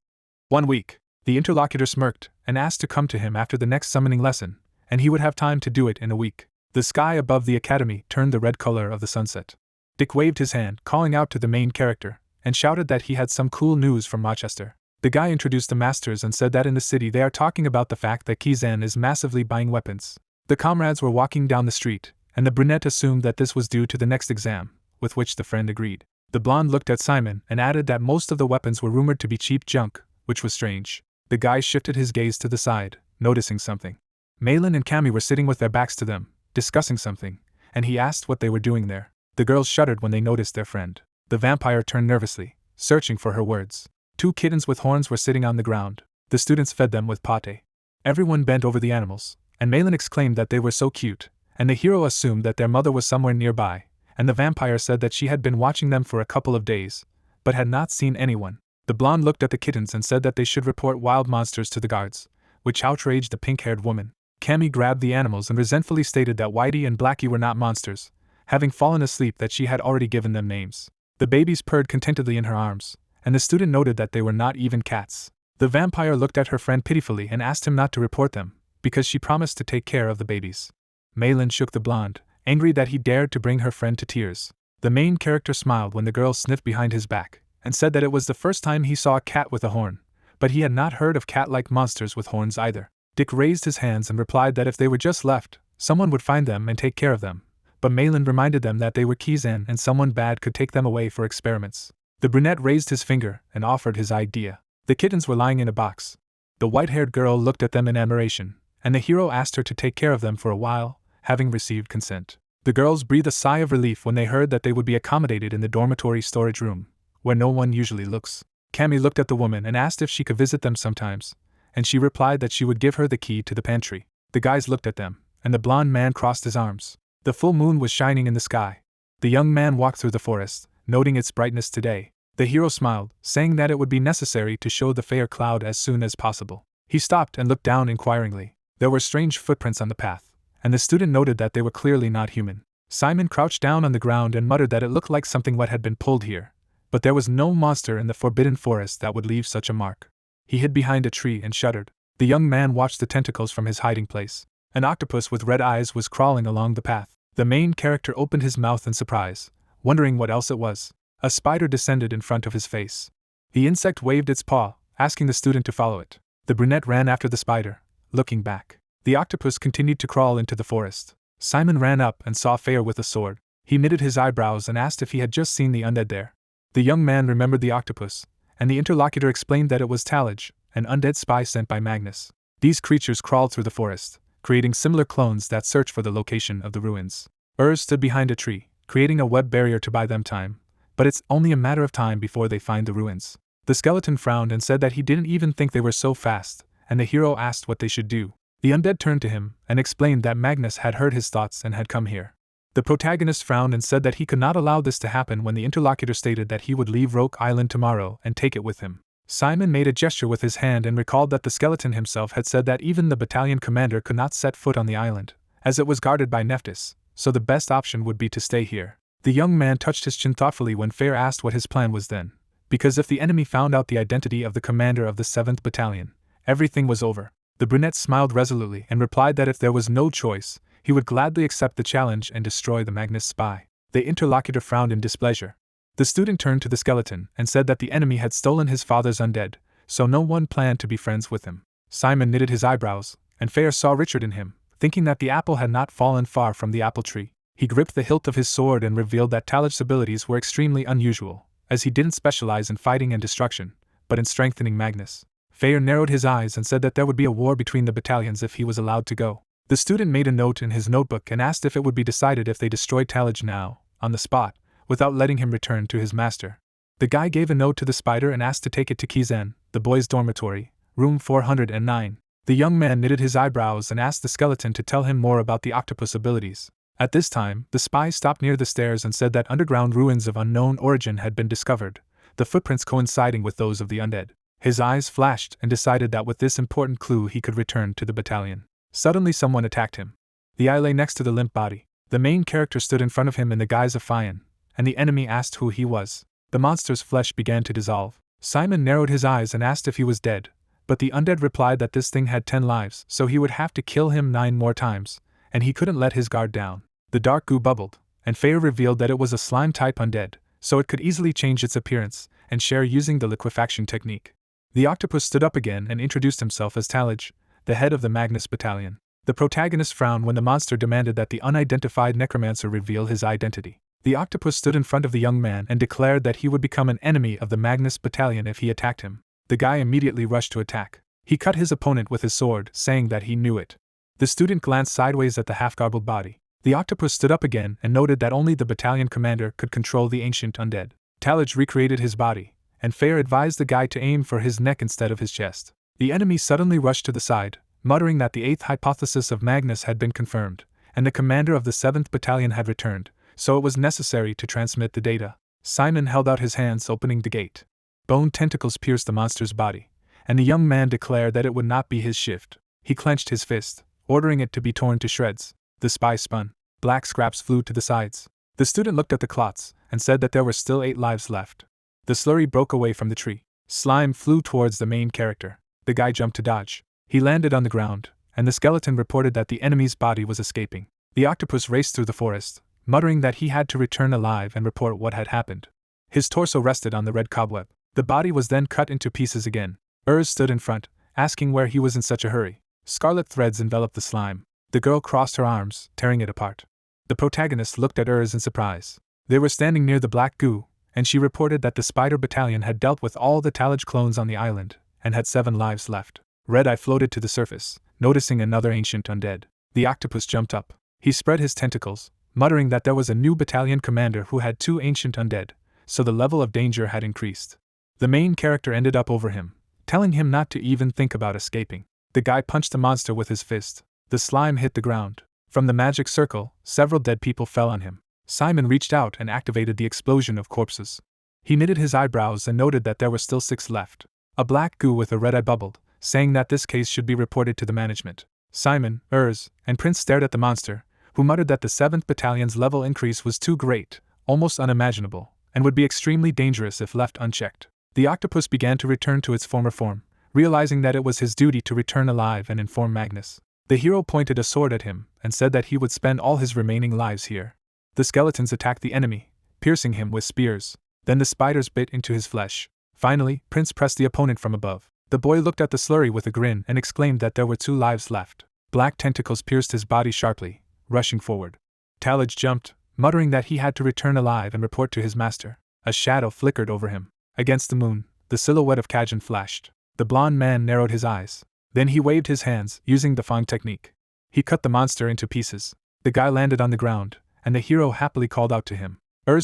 1 week. The interlocutor smirked and asked to come to him after the next summoning lesson, and he would have time to do it in a week. The sky above the academy turned the red color of the sunset. Dick waved his hand, calling out to the main character, and shouted that he had some cool news from Rochester. The guy introduced the masters and said that in the city they are talking about the fact that Kizen is massively buying weapons. The comrades were walking down the street, and the brunette assumed that this was due to the next exam, with which the friend agreed. The blonde looked at Simon and added that most of the weapons were rumored to be cheap junk, which was strange. The guy shifted his gaze to the side, noticing something. Malin and Cammy were sitting with their backs to them, discussing something, and he asked what they were doing there. The girls shuddered when they noticed their friend. The vampire turned nervously, searching for her words. 2 kittens with horns were sitting on the ground. The students fed them with pate. Everyone bent over the animals, and Malin exclaimed that they were so cute, and the hero assumed that their mother was somewhere nearby, and the vampire said that she had been watching them for a couple of days, but had not seen anyone. The blonde looked at the kittens and said that they should report wild monsters to the guards, which outraged the pink-haired woman. Cammy grabbed the animals and resentfully stated that Whitey and Blackie were not monsters, having fallen asleep that she had already given them names. The babies purred contentedly in her arms, and the student noted that they were not even cats. The vampire looked at her friend pitifully and asked him not to report them, because she promised to take care of the babies. Malin shook the blonde, angry that he dared to bring her friend to tears. The main character smiled when the girl sniffed behind his back, and said that it was the first time he saw a cat with a horn, but he had not heard of cat-like monsters with horns either. Dick raised his hands and replied that if they were just left, someone would find them and take care of them, but Malin reminded them that they were Kizen and someone bad could take them away for experiments. The brunette raised his finger and offered his idea. The kittens were lying in a box. The white-haired girl looked at them in admiration, and the hero asked her to take care of them for a while, having received consent. The girls breathed a sigh of relief when they heard that they would be accommodated in the dormitory storage room, where no one usually looks. Cammy looked at the woman and asked if she could visit them sometimes, and she replied that she would give her the key to the pantry. The guys looked at them, and the blonde man crossed his arms. The full moon was shining in the sky. The young man walked through the forest, noting its brightness today. The hero smiled, saying that it would be necessary to show the fair cloud as soon as possible. He stopped and looked down inquiringly. There were strange footprints on the path, and the student noted that they were clearly not human. Simon crouched down on the ground and muttered that it looked like something wet had been pulled here, but there was no monster in the forbidden forest that would leave such a mark. He hid behind a tree and shuddered. The young man watched the tentacles from his hiding place. An octopus with red eyes was crawling along the path. The main character opened his mouth in surprise, wondering what else it was. A spider descended in front of his face. The insect waved its paw, asking the student to follow it. The brunette ran after the spider, looking back. The octopus continued to crawl into the forest. Simon ran up and saw Fair with a sword. He knitted his eyebrows and asked if he had just seen the undead there. The young man remembered the octopus, and the interlocutor explained that it was Talage, an undead spy sent by Magnus. These creatures crawled through the forest, creating similar clones that search for the location of the ruins. Urs stood behind a tree, creating a web barrier to buy them time, but it's only a matter of time before they find the ruins. The skeleton frowned and said that he didn't even think they were so fast, and the hero asked what they should do. The undead turned to him and explained that Magnus had heard his thoughts and had come here. The protagonist frowned and said that he could not allow this to happen when the interlocutor stated that he would leave Roke Island tomorrow and take it with him. Simon made a gesture with his hand and recalled that the skeleton himself had said that even the battalion commander could not set foot on the island, as it was guarded by Neptus, so the best option would be to stay here. The young man touched his chin thoughtfully when Fair asked what his plan was then, because if the enemy found out the identity of the commander of the 7th Battalion, everything was over. The brunette smiled resolutely and replied that if there was no choice, he would gladly accept the challenge and destroy the Magnus spy. The interlocutor frowned in displeasure. The student turned to the skeleton and said that the enemy had stolen his father's undead, so no one planned to be friends with him. Simon knitted his eyebrows, and Fair saw Richard in him, thinking that the apple had not fallen far from the apple tree. He gripped the hilt of his sword and revealed that Talij's abilities were extremely unusual, as he didn't specialize in fighting and destruction, but in strengthening Magnus. Fair narrowed his eyes and said that there would be a war between the battalions if he was allowed to go. The student made a note in his notebook and asked if it would be decided if they destroyed Talij now, on the spot, without letting him return to his master. The guy gave a note to the spider and asked to take it to Kizen, the boys' dormitory, room 409. The young man knitted his eyebrows and asked the skeleton to tell him more about the octopus abilities. At this time, the spy stopped near the stairs and said that underground ruins of unknown origin had been discovered, the footprints coinciding with those of the undead. His eyes flashed and decided that with this important clue he could return to the battalion. Suddenly someone attacked him. The eye lay next to the limp body. The main character stood in front of him in the guise of Fian, and the enemy asked who he was. The monster's flesh began to dissolve. Simon narrowed his eyes and asked if he was dead, but the undead replied that this thing had 10 lives, so he would have to kill him 9 more times, and he couldn't let his guard down. The dark goo bubbled, and Fair revealed that it was a slime-type undead, so it could easily change its appearance and share using the liquefaction technique. The octopus stood up again and introduced himself as Talij, the head of the Magnus Battalion. The protagonist frowned when the monster demanded that the unidentified necromancer reveal his identity. The octopus stood in front of the young man and declared that he would become an enemy of the Magnus Battalion if he attacked him. The guy immediately rushed to attack. He cut his opponent with his sword, saying that he knew it. The student glanced sideways at the half-garbled body. The octopus stood up again and noted that only the battalion commander could control the ancient undead. Talij recreated his body, and Fair advised the guy to aim for his neck instead of his chest. The enemy suddenly rushed to the side, muttering that the 8th hypothesis of Magnus had been confirmed, and the commander of the 7th Battalion had returned, so it was necessary to transmit the data. Simon held out his hands, opening the gate. Bone tentacles pierced the monster's body, and the young man declared that it would not be his shift. He clenched his fist, ordering it to be torn to shreds. The spy spun. Black scraps flew to the sides. The student looked at the clots and said that there were still 8 lives left. The slurry broke away from the tree. Slime flew towards the main character. The guy jumped to dodge. He landed on the ground, and the skeleton reported that the enemy's body was escaping. The octopus raced through the forest, muttering that he had to return alive and report what had happened. His torso rested on the red cobweb. The body was then cut into pieces again. Stood in front, asking where he was in such a hurry. Scarlet threads enveloped the slime. The girl crossed her arms, tearing it apart. The protagonist looked at in surprise. They were standing near the black goo, and she reported that the spider battalion had dealt with all the Talij clones on the island, and had 7 lives left. Red Eye floated to the surface, noticing another ancient undead. The octopus jumped up. He spread his tentacles, muttering that there was a new battalion commander who had 2 ancient undead, so the level of danger had increased. The main character ended up over him, telling him not to even think about escaping. The guy punched the monster with his fist. The slime hit the ground. From the magic circle, several dead people fell on him. Simon reached out and activated the explosion of corpses. He knitted his eyebrows and noted that there were still 6 left. A black goo with a red eye bubbled, saying that this case should be reported to the management. Simon, and Prince stared at the monster, who muttered that the 7th Battalion's level increase was too great, almost unimaginable, and would be extremely dangerous if left unchecked. The octopus began to return to its former form, realizing that it was his duty to return alive and inform Magnus. The hero pointed a sword at him and said that he would spend all his remaining lives here. The skeletons attacked the enemy, piercing him with spears. Then the spiders bit into his flesh. Finally, Prince pressed the opponent from above. The boy looked at the slurry with a grin and exclaimed that there were 2 lives left. Black tentacles pierced his body sharply, rushing forward. Talij jumped, muttering that he had to return alive and report to his master. A shadow flickered over him. Against the moon, the silhouette of Kizen flashed. The blond man narrowed his eyes. Then he waved his hands, using the Fang technique. He cut the monster into pieces. The guy landed on the ground, and the hero happily called out to him.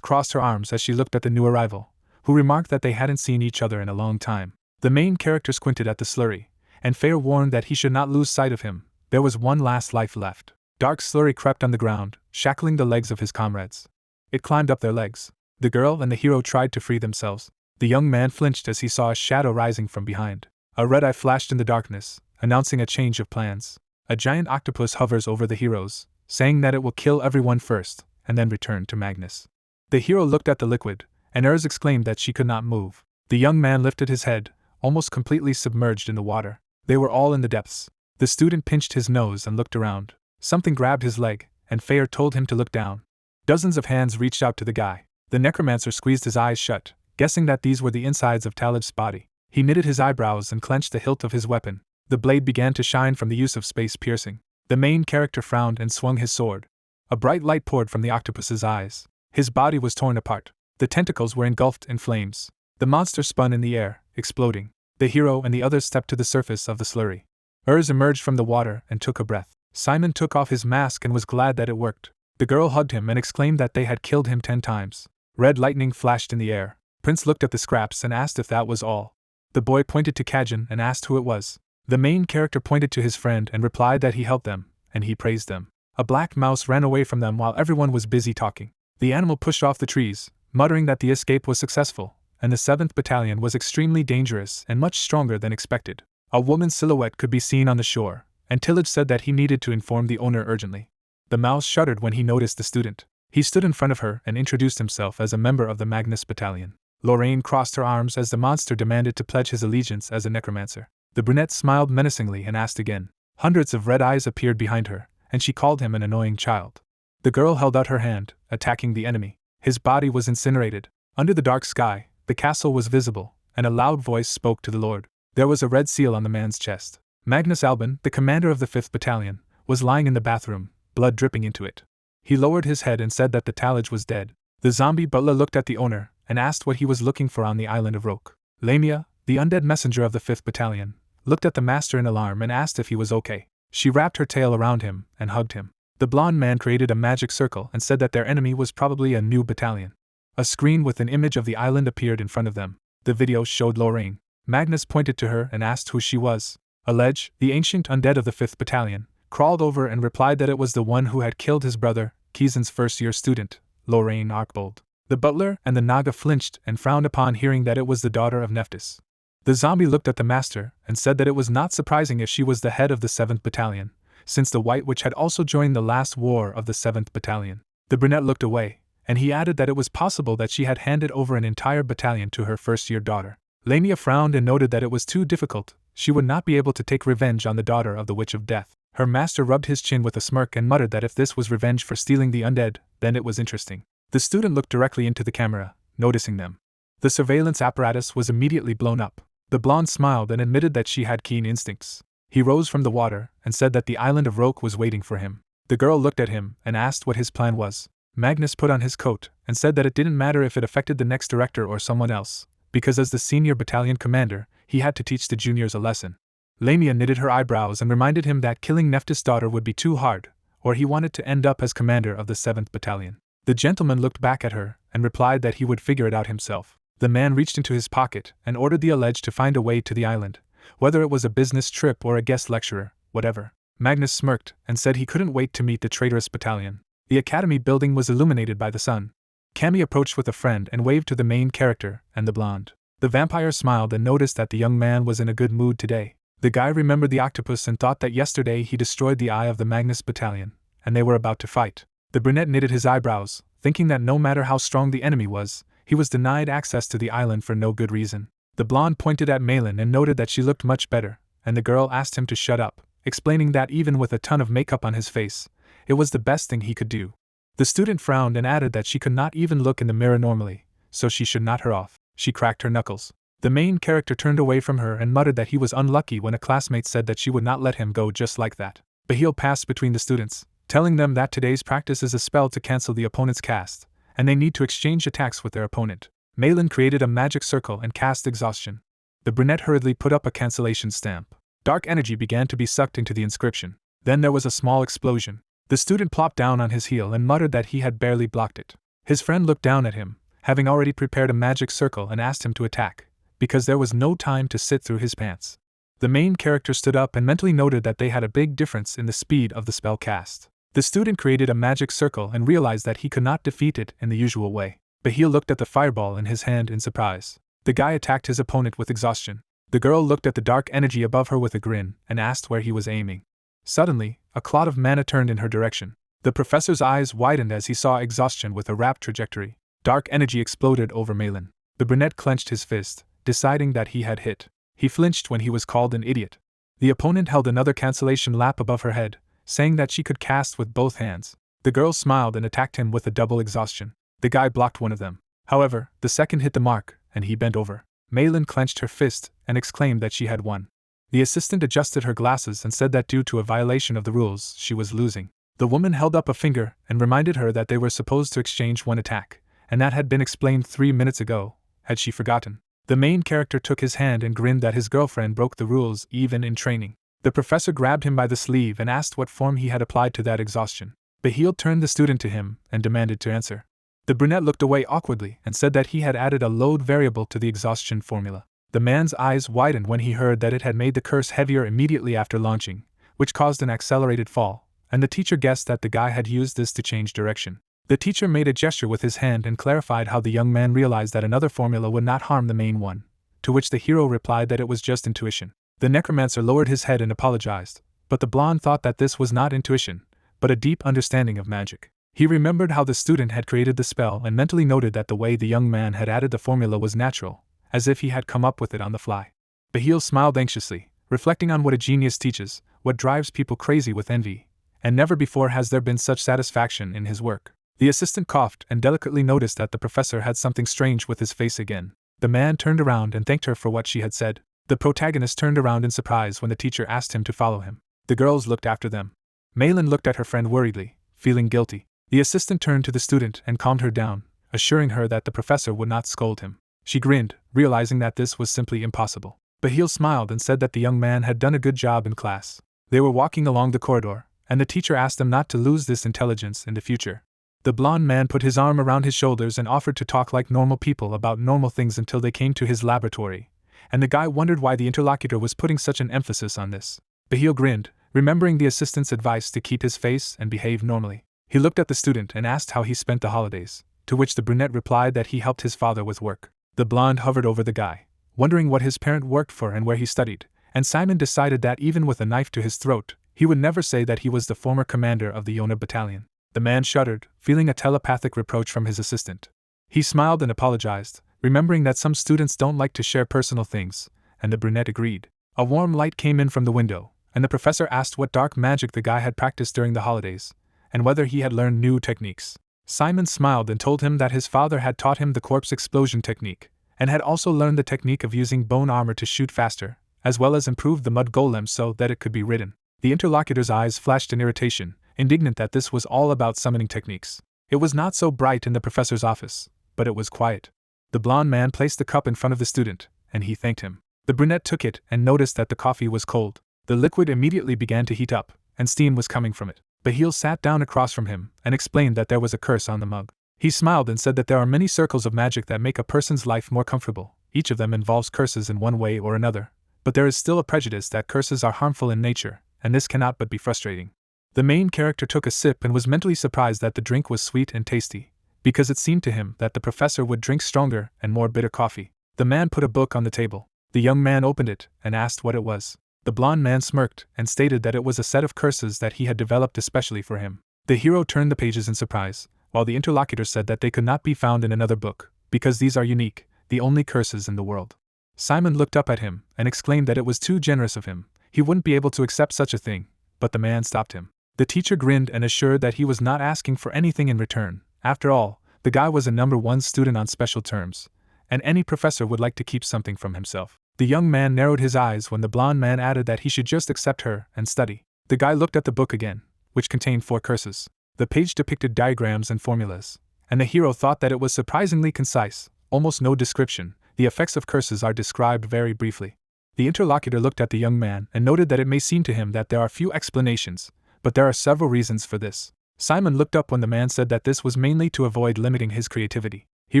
Crossed her arms as she looked at the new arrival, who remarked that they hadn't seen each other in a long time. The main character squinted at the slurry, and Fair warned that he should not lose sight of him. There was one last life left. Dark slurry crept on the ground, shackling the legs of his comrades. It climbed up their legs. The girl and the hero tried to free themselves. The young man flinched as he saw a shadow rising from behind. A red eye flashed in the darkness, announcing a change of plans. A giant octopus hovers over the heroes, saying that it will kill everyone first, and then return to Magnus. The hero looked at the liquid, and Urs exclaimed that she could not move. The young man lifted his head, almost completely submerged in the water. They were all in the depths. The student pinched his nose and looked around. Something grabbed his leg, and Fair told him to look down. Dozens of hands reached out to the guy. The necromancer squeezed his eyes shut, guessing that these were the insides of Talib's body. He knitted his eyebrows and clenched the hilt of his weapon. The blade began to shine from the use of space piercing. The main character frowned and swung his sword. A bright light poured from the octopus's eyes. His body was torn apart. The tentacles were engulfed in flames. The monster spun in the air, exploding. The hero and the others stepped to the surface of the slurry. Urs emerged from the water and took a breath. Simon took off his mask and was glad that it worked. The girl hugged him and exclaimed that they had killed him 10 times. Red lightning flashed in the air. Prince looked at the scraps and asked if that was all. The boy pointed to Kizen and asked who it was. The main character pointed to his friend and replied that he helped them, and he praised them. A black mouse ran away from them while everyone was busy talking. The animal pushed off the trees, muttering that the escape was successful, and the 7th Battalion was extremely dangerous and much stronger than expected. A woman's silhouette could be seen on the shore, and Tillage said that he needed to inform the owner urgently. The mouse shuddered when he noticed the student. He stood in front of her and introduced himself as a member of the Magnus Battalion. Lorraine crossed her arms as the monster demanded to pledge his allegiance as a necromancer. The brunette smiled menacingly and asked again. Hundreds of red eyes appeared behind her, and she called him an annoying child. The girl held out her hand, attacking the enemy. His body was incinerated. Under the dark sky, the castle was visible, and a loud voice spoke to the Lord. There was a red seal on the man's chest. Magnus Albin, the commander of the 5th Battalion, was lying in the bathroom, blood dripping into it. He lowered his head and said that the Talage was dead. The zombie butler looked at the owner and asked what he was looking for on the island of Roke. Lamia, the undead messenger of the 5th Battalion, looked at the master in alarm and asked if he was okay. She wrapped her tail around him and hugged him. The blonde man created a magic circle and said that their enemy was probably a new battalion. A screen with an image of the island appeared in front of them. The video showed Lorraine. Magnus pointed to her and asked who she was. Alege, the ancient undead of the 5th Battalion, crawled over and replied that it was the one who had killed his brother, Keyzen's first-year student, Lorraine Arkbold. The butler and the Naga flinched and frowned upon hearing that it was the daughter of Neptus. The zombie looked at the master and said that it was not surprising if she was the head of the 7th Battalion, since the White Witch had also joined the last war of the 7th Battalion. The brunette looked away, and he added that it was possible that she had handed over an entire battalion to her first-year daughter. Lamia frowned and noted that it was too difficult. She would not be able to take revenge on the daughter of the Witch of Death. Her master rubbed his chin with a smirk and muttered that if this was revenge for stealing the undead, then it was interesting. The student looked directly into the camera, noticing them. The surveillance apparatus was immediately blown up. The blonde smiled and admitted that she had keen instincts. He rose from the water and said that the island of Roke was waiting for him. The girl looked at him and asked what his plan was. Magnus put on his coat and said that it didn't matter if it affected the next director or someone else, because as the senior battalion commander, he had to teach the juniors a lesson. Lamia knitted her eyebrows and reminded him that killing Neptus' daughter would be too hard, or he wanted to end up as commander of the 7th Battalion. The gentleman looked back at her and replied that he would figure it out himself. The man reached into his pocket and ordered the alleged to find a way to the island, whether it was a business trip or a guest lecturer, whatever. Magnus smirked and said he couldn't wait to meet the traitorous battalion. The academy building was illuminated by the sun. Cammy approached with a friend and waved to the main character and the blonde. The vampire smiled and noticed that the young man was in a good mood today. The guy remembered the octopus and thought that yesterday he destroyed the eye of the Magnus Battalion, and they were about to fight. The brunette knitted his eyebrows, thinking that no matter how strong the enemy was, he was denied access to the island for no good reason. The blonde pointed at Malin and noted that she looked much better, and the girl asked him to shut up, explaining that even with a ton of makeup on his face, it was the best thing he could do. The student frowned and added that she could not even look in the mirror normally, so she should not her off. She cracked her knuckles. The main character turned away from her and muttered that he was unlucky when a classmate said that she would not let him go just like that. Bahil passed between the students, telling them that today's practice is a spell to cancel the opponent's cast, and they need to exchange attacks with their opponent. Malin created a magic circle and cast exhaustion. The brunette hurriedly put up a cancellation stamp. Dark energy began to be sucked into the inscription. Then there was a small explosion. The student plopped down on his heel and muttered that he had barely blocked it. His friend looked down at him, having already prepared a magic circle, and asked him to attack, because there was no time to sit through his pants. The main character stood up and mentally noted that they had a big difference in the speed of the spell cast. The student created a magic circle and realized that he could not defeat it in the usual way. Bahil looked at the fireball in his hand in surprise. The guy attacked his opponent with exhaustion. The girl looked at the dark energy above her with a grin and asked where he was aiming. Suddenly, a cloud of mana turned in her direction. The professor's eyes widened as he saw exhaustion with a rapt trajectory. Dark energy exploded over Malin. The brunette clenched his fist, deciding that he had hit. He flinched when he was called an idiot. The opponent held another cancellation lap above her head, saying that she could cast with both hands. The girl smiled and attacked him with a double exhaustion. The guy blocked one of them. However, the second hit the mark, and he bent over. Malin clenched her fist and exclaimed that she had won. The assistant adjusted her glasses and said that due to a violation of the rules, she was losing. The woman held up a finger and reminded her that they were supposed to exchange one attack, and that had been explained 3 minutes ago. Had she forgotten? The main character took his hand and grinned that his girlfriend broke the rules even in training. The professor grabbed him by the sleeve and asked what form he had applied to that exhaustion. Bahil turned the student to him and demanded to answer. The brunette looked away awkwardly and said that he had added a load variable to the exhaustion formula. The man's eyes widened when he heard that it had made the curse heavier immediately after launching, which caused an accelerated fall, and the teacher guessed that the guy had used this to change direction. The teacher made a gesture with his hand and clarified how the young man realized that another formula would not harm the main one, to which the hero replied that it was just intuition. The necromancer lowered his head and apologized, but the blonde thought that this was not intuition, but a deep understanding of magic. He remembered how the student had created the spell and mentally noted that the way the young man had added the formula was natural, as if he had come up with it on the fly. Bahil smiled anxiously, reflecting on what a genius teaches, what drives people crazy with envy, and never before has there been such satisfaction in his work. The assistant coughed and delicately noticed that the professor had something strange with his face again. The man turned around and thanked her for what she had said. The protagonist turned around in surprise when the teacher asked him to follow him. The girls looked after them. Malin looked at her friend worriedly, feeling guilty. The assistant turned to the student and calmed her down, assuring her that the professor would not scold him. She grinned, realizing that this was simply impossible. Bahil smiled and said that the young man had done a good job in class. They were walking along the corridor, and the teacher asked them not to lose this intelligence in the future. The blonde man put his arm around his shoulders and offered to talk like normal people about normal things until they came to his laboratory, and the guy wondered why the interlocutor was putting such an emphasis on this. Bahil grinned, remembering the assistant's advice to keep his face and behave normally. He looked at the student and asked how he spent the holidays, to which the brunette replied that he helped his father with work. The blonde hovered over the guy, wondering what his parent worked for and where he studied, and Simon decided that even with a knife to his throat, he would never say that he was the former commander of the UNDEAD Battalion. The man shuddered, feeling a telepathic reproach from his assistant. He smiled and apologized, remembering that some students don't like to share personal things, and the brunette agreed. A warm light came in from the window, and the professor asked what dark magic the guy had practiced during the holidays, and whether he had learned new techniques. Simon smiled and told him that his father had taught him the corpse explosion technique, and had also learned the technique of using bone armor to shoot faster, as well as improved the mud golem so that it could be ridden. The interlocutor's eyes flashed in irritation, indignant that this was all about summoning techniques. It was not so bright in the professor's office, but it was quiet. The blonde man placed the cup in front of the student, and he thanked him. The brunette took it and noticed that the coffee was cold. The liquid immediately began to heat up, and steam was coming from it. Bahil sat down across from him and explained that there was a curse on the mug. He smiled and said that there are many circles of magic that make a person's life more comfortable. Each of them involves curses in one way or another, but there is still a prejudice that curses are harmful in nature, and this cannot but be frustrating. The main character took a sip and was mentally surprised that the drink was sweet and tasty, because it seemed to him that the professor would drink stronger and more bitter coffee. The man put a book on the table. The young man opened it and asked what it was. The blonde man smirked and stated that it was a set of curses that he had developed especially for him. The hero turned the pages in surprise, while the interlocutor said that they could not be found in another book, because these are unique, the only curses in the world. Simon looked up at him and exclaimed that it was too generous of him. He wouldn't be able to accept such a thing, but the man stopped him. The teacher grinned and assured that he was not asking for anything in return. After all, the guy was a #1 student on special terms, and any professor would like to keep something from himself. The young man narrowed his eyes when the blonde man added that he should just accept her and study. The guy looked at the book again, which contained 4 curses. The page depicted diagrams and formulas, and the hero thought that it was surprisingly concise, almost no description. The effects of curses are described very briefly. The interlocutor looked at the young man and noted that it may seem to him that there are few explanations, but there are several reasons for this. Simon looked up when the man said that this was mainly to avoid limiting his creativity. He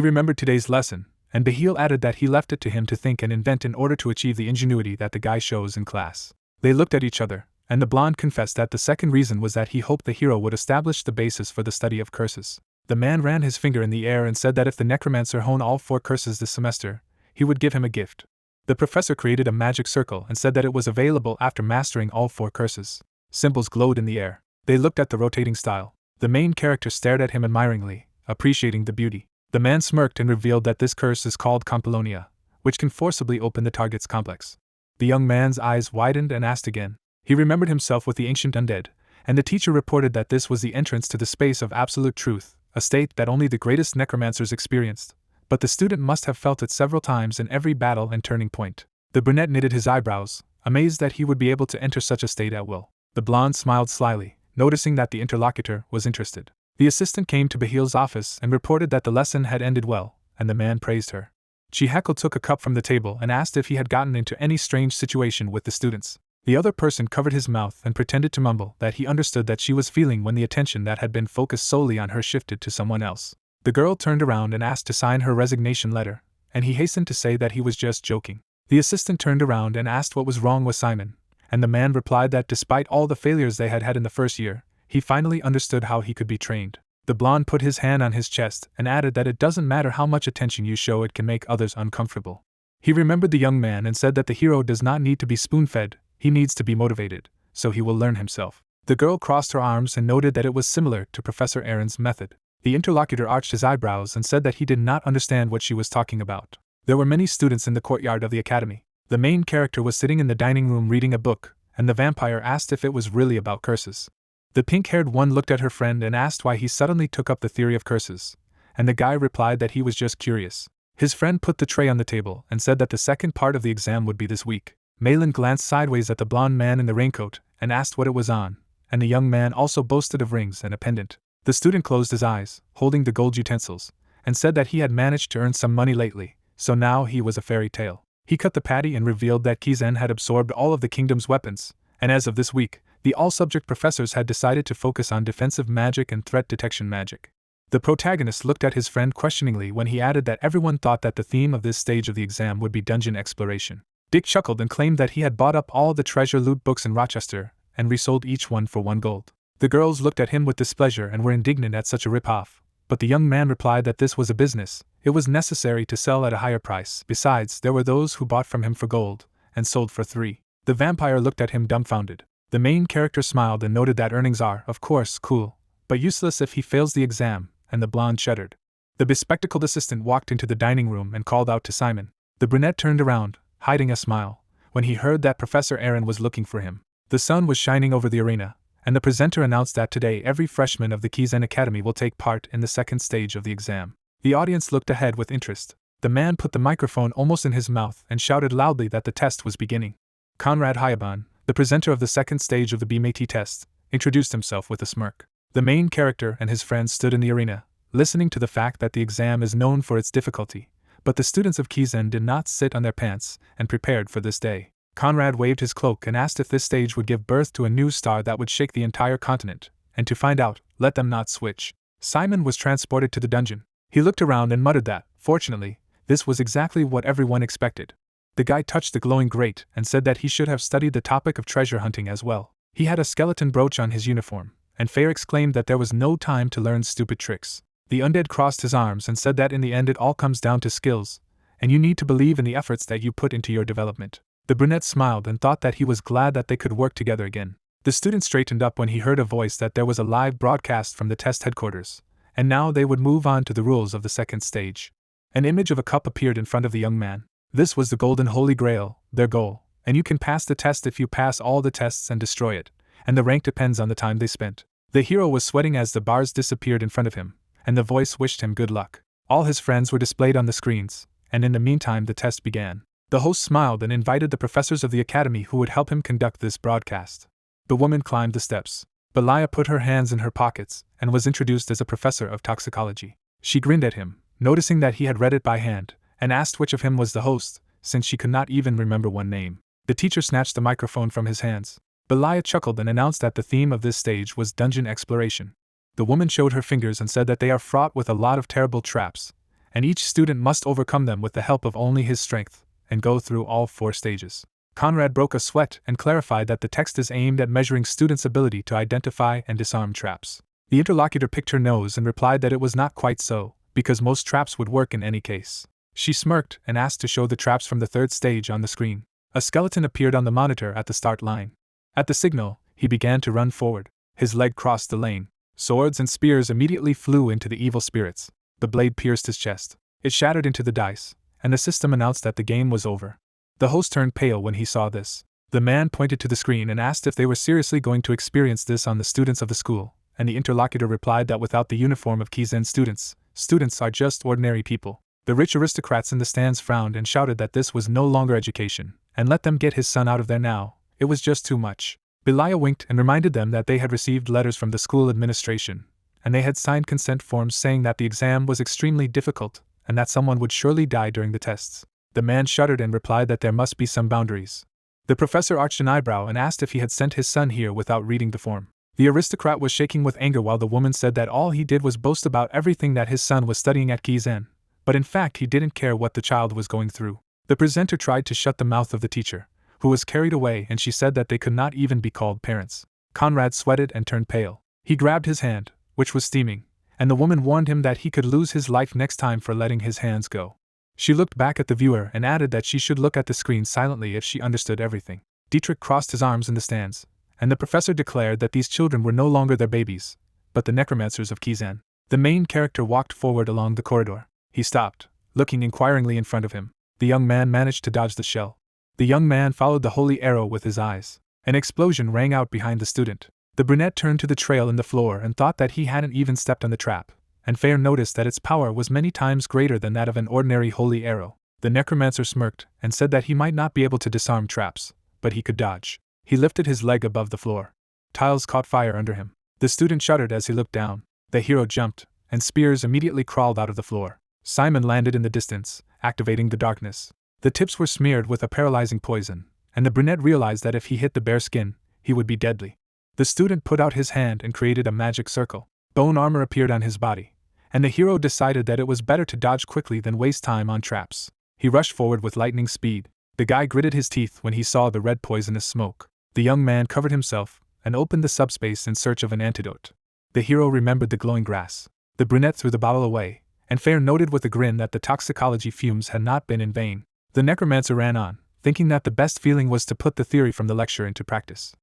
remembered today's lesson, and Behil added that he left it to him to think and invent in order to achieve the ingenuity that the guy shows in class. They looked at each other, and the blonde confessed that the second reason was that he hoped the hero would establish the basis for the study of curses. The man ran his finger in the air and said that if the Necromancer honed all 4 curses this semester, he would give him a gift. The professor created a magic circle and said that it was available after mastering all 4 curses. Symbols glowed in the air. They looked at the rotating style. The main character stared at him admiringly, appreciating the beauty. The man smirked and revealed that this curse is called Compolonia, which can forcibly open the target's complex. The young man's eyes widened and asked again. He remembered himself with the ancient undead, and the teacher reported that this was the entrance to the space of absolute truth, a state that only the greatest necromancers experienced, but the student must have felt it several times in every battle and turning point. The brunette knitted his eyebrows, amazed that he would be able to enter such a state at will. The blonde smiled slyly, noticing that the interlocutor was interested. The assistant came to Behil's office and reported that the lesson had ended well, and the man praised her. Chiheko took a cup from the table and asked if he had gotten into any strange situation with the students. The other person covered his mouth and pretended to mumble that he understood that she was feeling when the attention that had been focused solely on her shifted to someone else. The girl turned around and asked to sign her resignation letter, and he hastened to say that he was just joking. The assistant turned around and asked what was wrong with Simon, and the man replied that despite all the failures they had had in the first year, he finally understood how he could be trained. The blonde put his hand on his chest and added that it doesn't matter how much attention you show, it can make others uncomfortable. He remembered the young man and said that the hero does not need to be spoon-fed, he needs to be motivated, so he will learn himself. The girl crossed her arms and noted that it was similar to Professor Aaron's method. The interlocutor arched his eyebrows and said that he did not understand what she was talking about. There were many students in the courtyard of the academy. The main character was sitting in the dining room reading a book, and the vampire asked if it was really about curses. The pink-haired one looked at her friend and asked why he suddenly took up the theory of curses, and the guy replied that he was just curious. His friend put the tray on the table and said that the second part of the exam would be this week. Malin glanced sideways at the blonde man in the raincoat and asked what it was on, and the young man also boasted of rings and a pendant. The student closed his eyes, holding the gold utensils, and said that he had managed to earn some money lately, so now he was a fairy tale. He cut the patty and revealed that Kizen had absorbed all of the kingdom's weapons, and as of this week, the all-subject professors had decided to focus on defensive magic and threat detection magic. The protagonist looked at his friend questioningly when he added that everyone thought that the theme of this stage of the exam would be dungeon exploration. Dick chuckled and claimed that he had bought up all the treasure loot books in Rochester and resold each one for 1 gold. The girls looked at him with displeasure and were indignant at such a rip-off, but the young man replied that this was a business, it was necessary to sell at a higher price. Besides, there were those who bought from him for gold and sold for 3. The vampire looked at him dumbfounded. The main character smiled and noted that earnings are, of course, cool, but useless if he fails the exam, and the blonde shuddered. The bespectacled assistant walked into the dining room and called out to Simon. The brunette turned around, hiding a smile, when he heard that Professor Aaron was looking for him. The sun was shining over the arena, and the presenter announced that today every freshman of the Kizen Academy will take part in the second stage of the exam. The audience looked ahead with interest. The man put the microphone almost in his mouth and shouted loudly that the test was beginning. Conrad Hayaban, the presenter of the second stage of the BMAT test, introduced himself with a smirk. The main character and his friends stood in the arena, listening to the fact that the exam is known for its difficulty, but the students of Kizen did not sit on their pants and prepared for this day. Conrad waved his cloak and asked if this stage would give birth to a new star that would shake the entire continent, and to find out, let them not switch. Simon was transported to the dungeon. He looked around and muttered that, fortunately, this was exactly what everyone expected. The guy touched the glowing grate and said that he should have studied the topic of treasure hunting as well. He had a skeleton brooch on his uniform, and Fair exclaimed that there was no time to learn stupid tricks. The undead crossed his arms and said that in the end it all comes down to skills, and you need to believe in the efforts that you put into your development. The brunette smiled and thought that he was glad that they could work together again. The student straightened up when he heard a voice that there was a live broadcast from the test headquarters, and now they would move on to the rules of the second stage. An image of a cup appeared in front of the young man. This was the golden holy grail, their goal, and you can pass the test if you pass all the tests and destroy it, and the rank depends on the time they spent. The hero was sweating as the bars disappeared in front of him, and the voice wished him good luck. All his friends were displayed on the screens, and in the meantime the test began. The host smiled and invited the professors of the academy who would help him conduct this broadcast. The woman climbed the steps. Belia put her hands in her pockets and was introduced as a professor of toxicology. She grinned at him, noticing that he had read it by hand, and asked which of him was the host, since she could not even remember one name. The teacher snatched the microphone from his hands. Belia chuckled and announced that the theme of this stage was dungeon exploration. The woman showed her fingers and said that they are fraught with a lot of terrible traps, and each student must overcome them with the help of only his strength, and go through all 4 stages. Conrad broke a sweat and clarified that the text is aimed at measuring students' ability to identify and disarm traps. The interlocutor picked her nose and replied that it was not quite so, because most traps would work in any case. She smirked and asked to show the traps from the 3rd stage on the screen. A skeleton appeared on the monitor at the start line. At the signal, he began to run forward. His leg crossed the lane. Swords and spears immediately flew into the evil spirits. The blade pierced his chest. It shattered into the dice, and the system announced that the game was over. The host turned pale when he saw this. The man pointed to the screen and asked if they were seriously going to experience this on the students of the school, and the interlocutor replied that without the uniform of Kizen students are just ordinary people. The rich aristocrats in the stands frowned and shouted that this was no longer education, and let them get his son out of there now. It was just too much. Belia winked and reminded them that they had received letters from the school administration, and they had signed consent forms saying that the exam was extremely difficult, and that someone would surely die during the tests. The man shuddered and replied that there must be some boundaries. The professor arched an eyebrow and asked if he had sent his son here without reading the form. The aristocrat was shaking with anger while the woman said that all he did was boast about everything that his son was studying at Kizen, but in fact he didn't care what the child was going through. The presenter tried to shut the mouth of the teacher, who was carried away, and she said that they could not even be called parents. Conrad sweated and turned pale. He grabbed his hand, which was steaming, and the woman warned him that he could lose his life next time for letting his hands go. She looked back at the viewer and added that she should look at the screen silently if she understood everything. Dietrich crossed his arms in the stands, and the professor declared that these children were no longer their babies, but the necromancers of Kizen. The main character walked forward along the corridor. He stopped, looking inquiringly in front of him. The young man managed to dodge the shell. The young man followed the holy arrow with his eyes. An explosion rang out behind the student. The brunette turned to the trail in the floor and thought that he hadn't even stepped on the trap, and Fair noticed that its power was many times greater than that of an ordinary holy arrow. The necromancer smirked and said that he might not be able to disarm traps, but he could dodge. He lifted his leg above the floor. Tiles caught fire under him. The student shuddered as he looked down. The hero jumped, and spears immediately crawled out of the floor. Simon landed in the distance, activating the darkness. The tips were smeared with a paralyzing poison, and the brunette realized that if he hit the bare skin, he would be deadly. The student put out his hand and created a magic circle. Bone armor appeared on his body, and the hero decided that it was better to dodge quickly than waste time on traps. He rushed forward with lightning speed. The guy gritted his teeth when he saw the red poisonous smoke. The young man covered himself and opened the subspace in search of an antidote. The hero remembered the glowing grass. The brunette threw the bottle away, and Fair noted with a grin that the toxicology fumes had not been in vain. The necromancer ran on, thinking that the best feeling was to put the theory from the lecture into practice.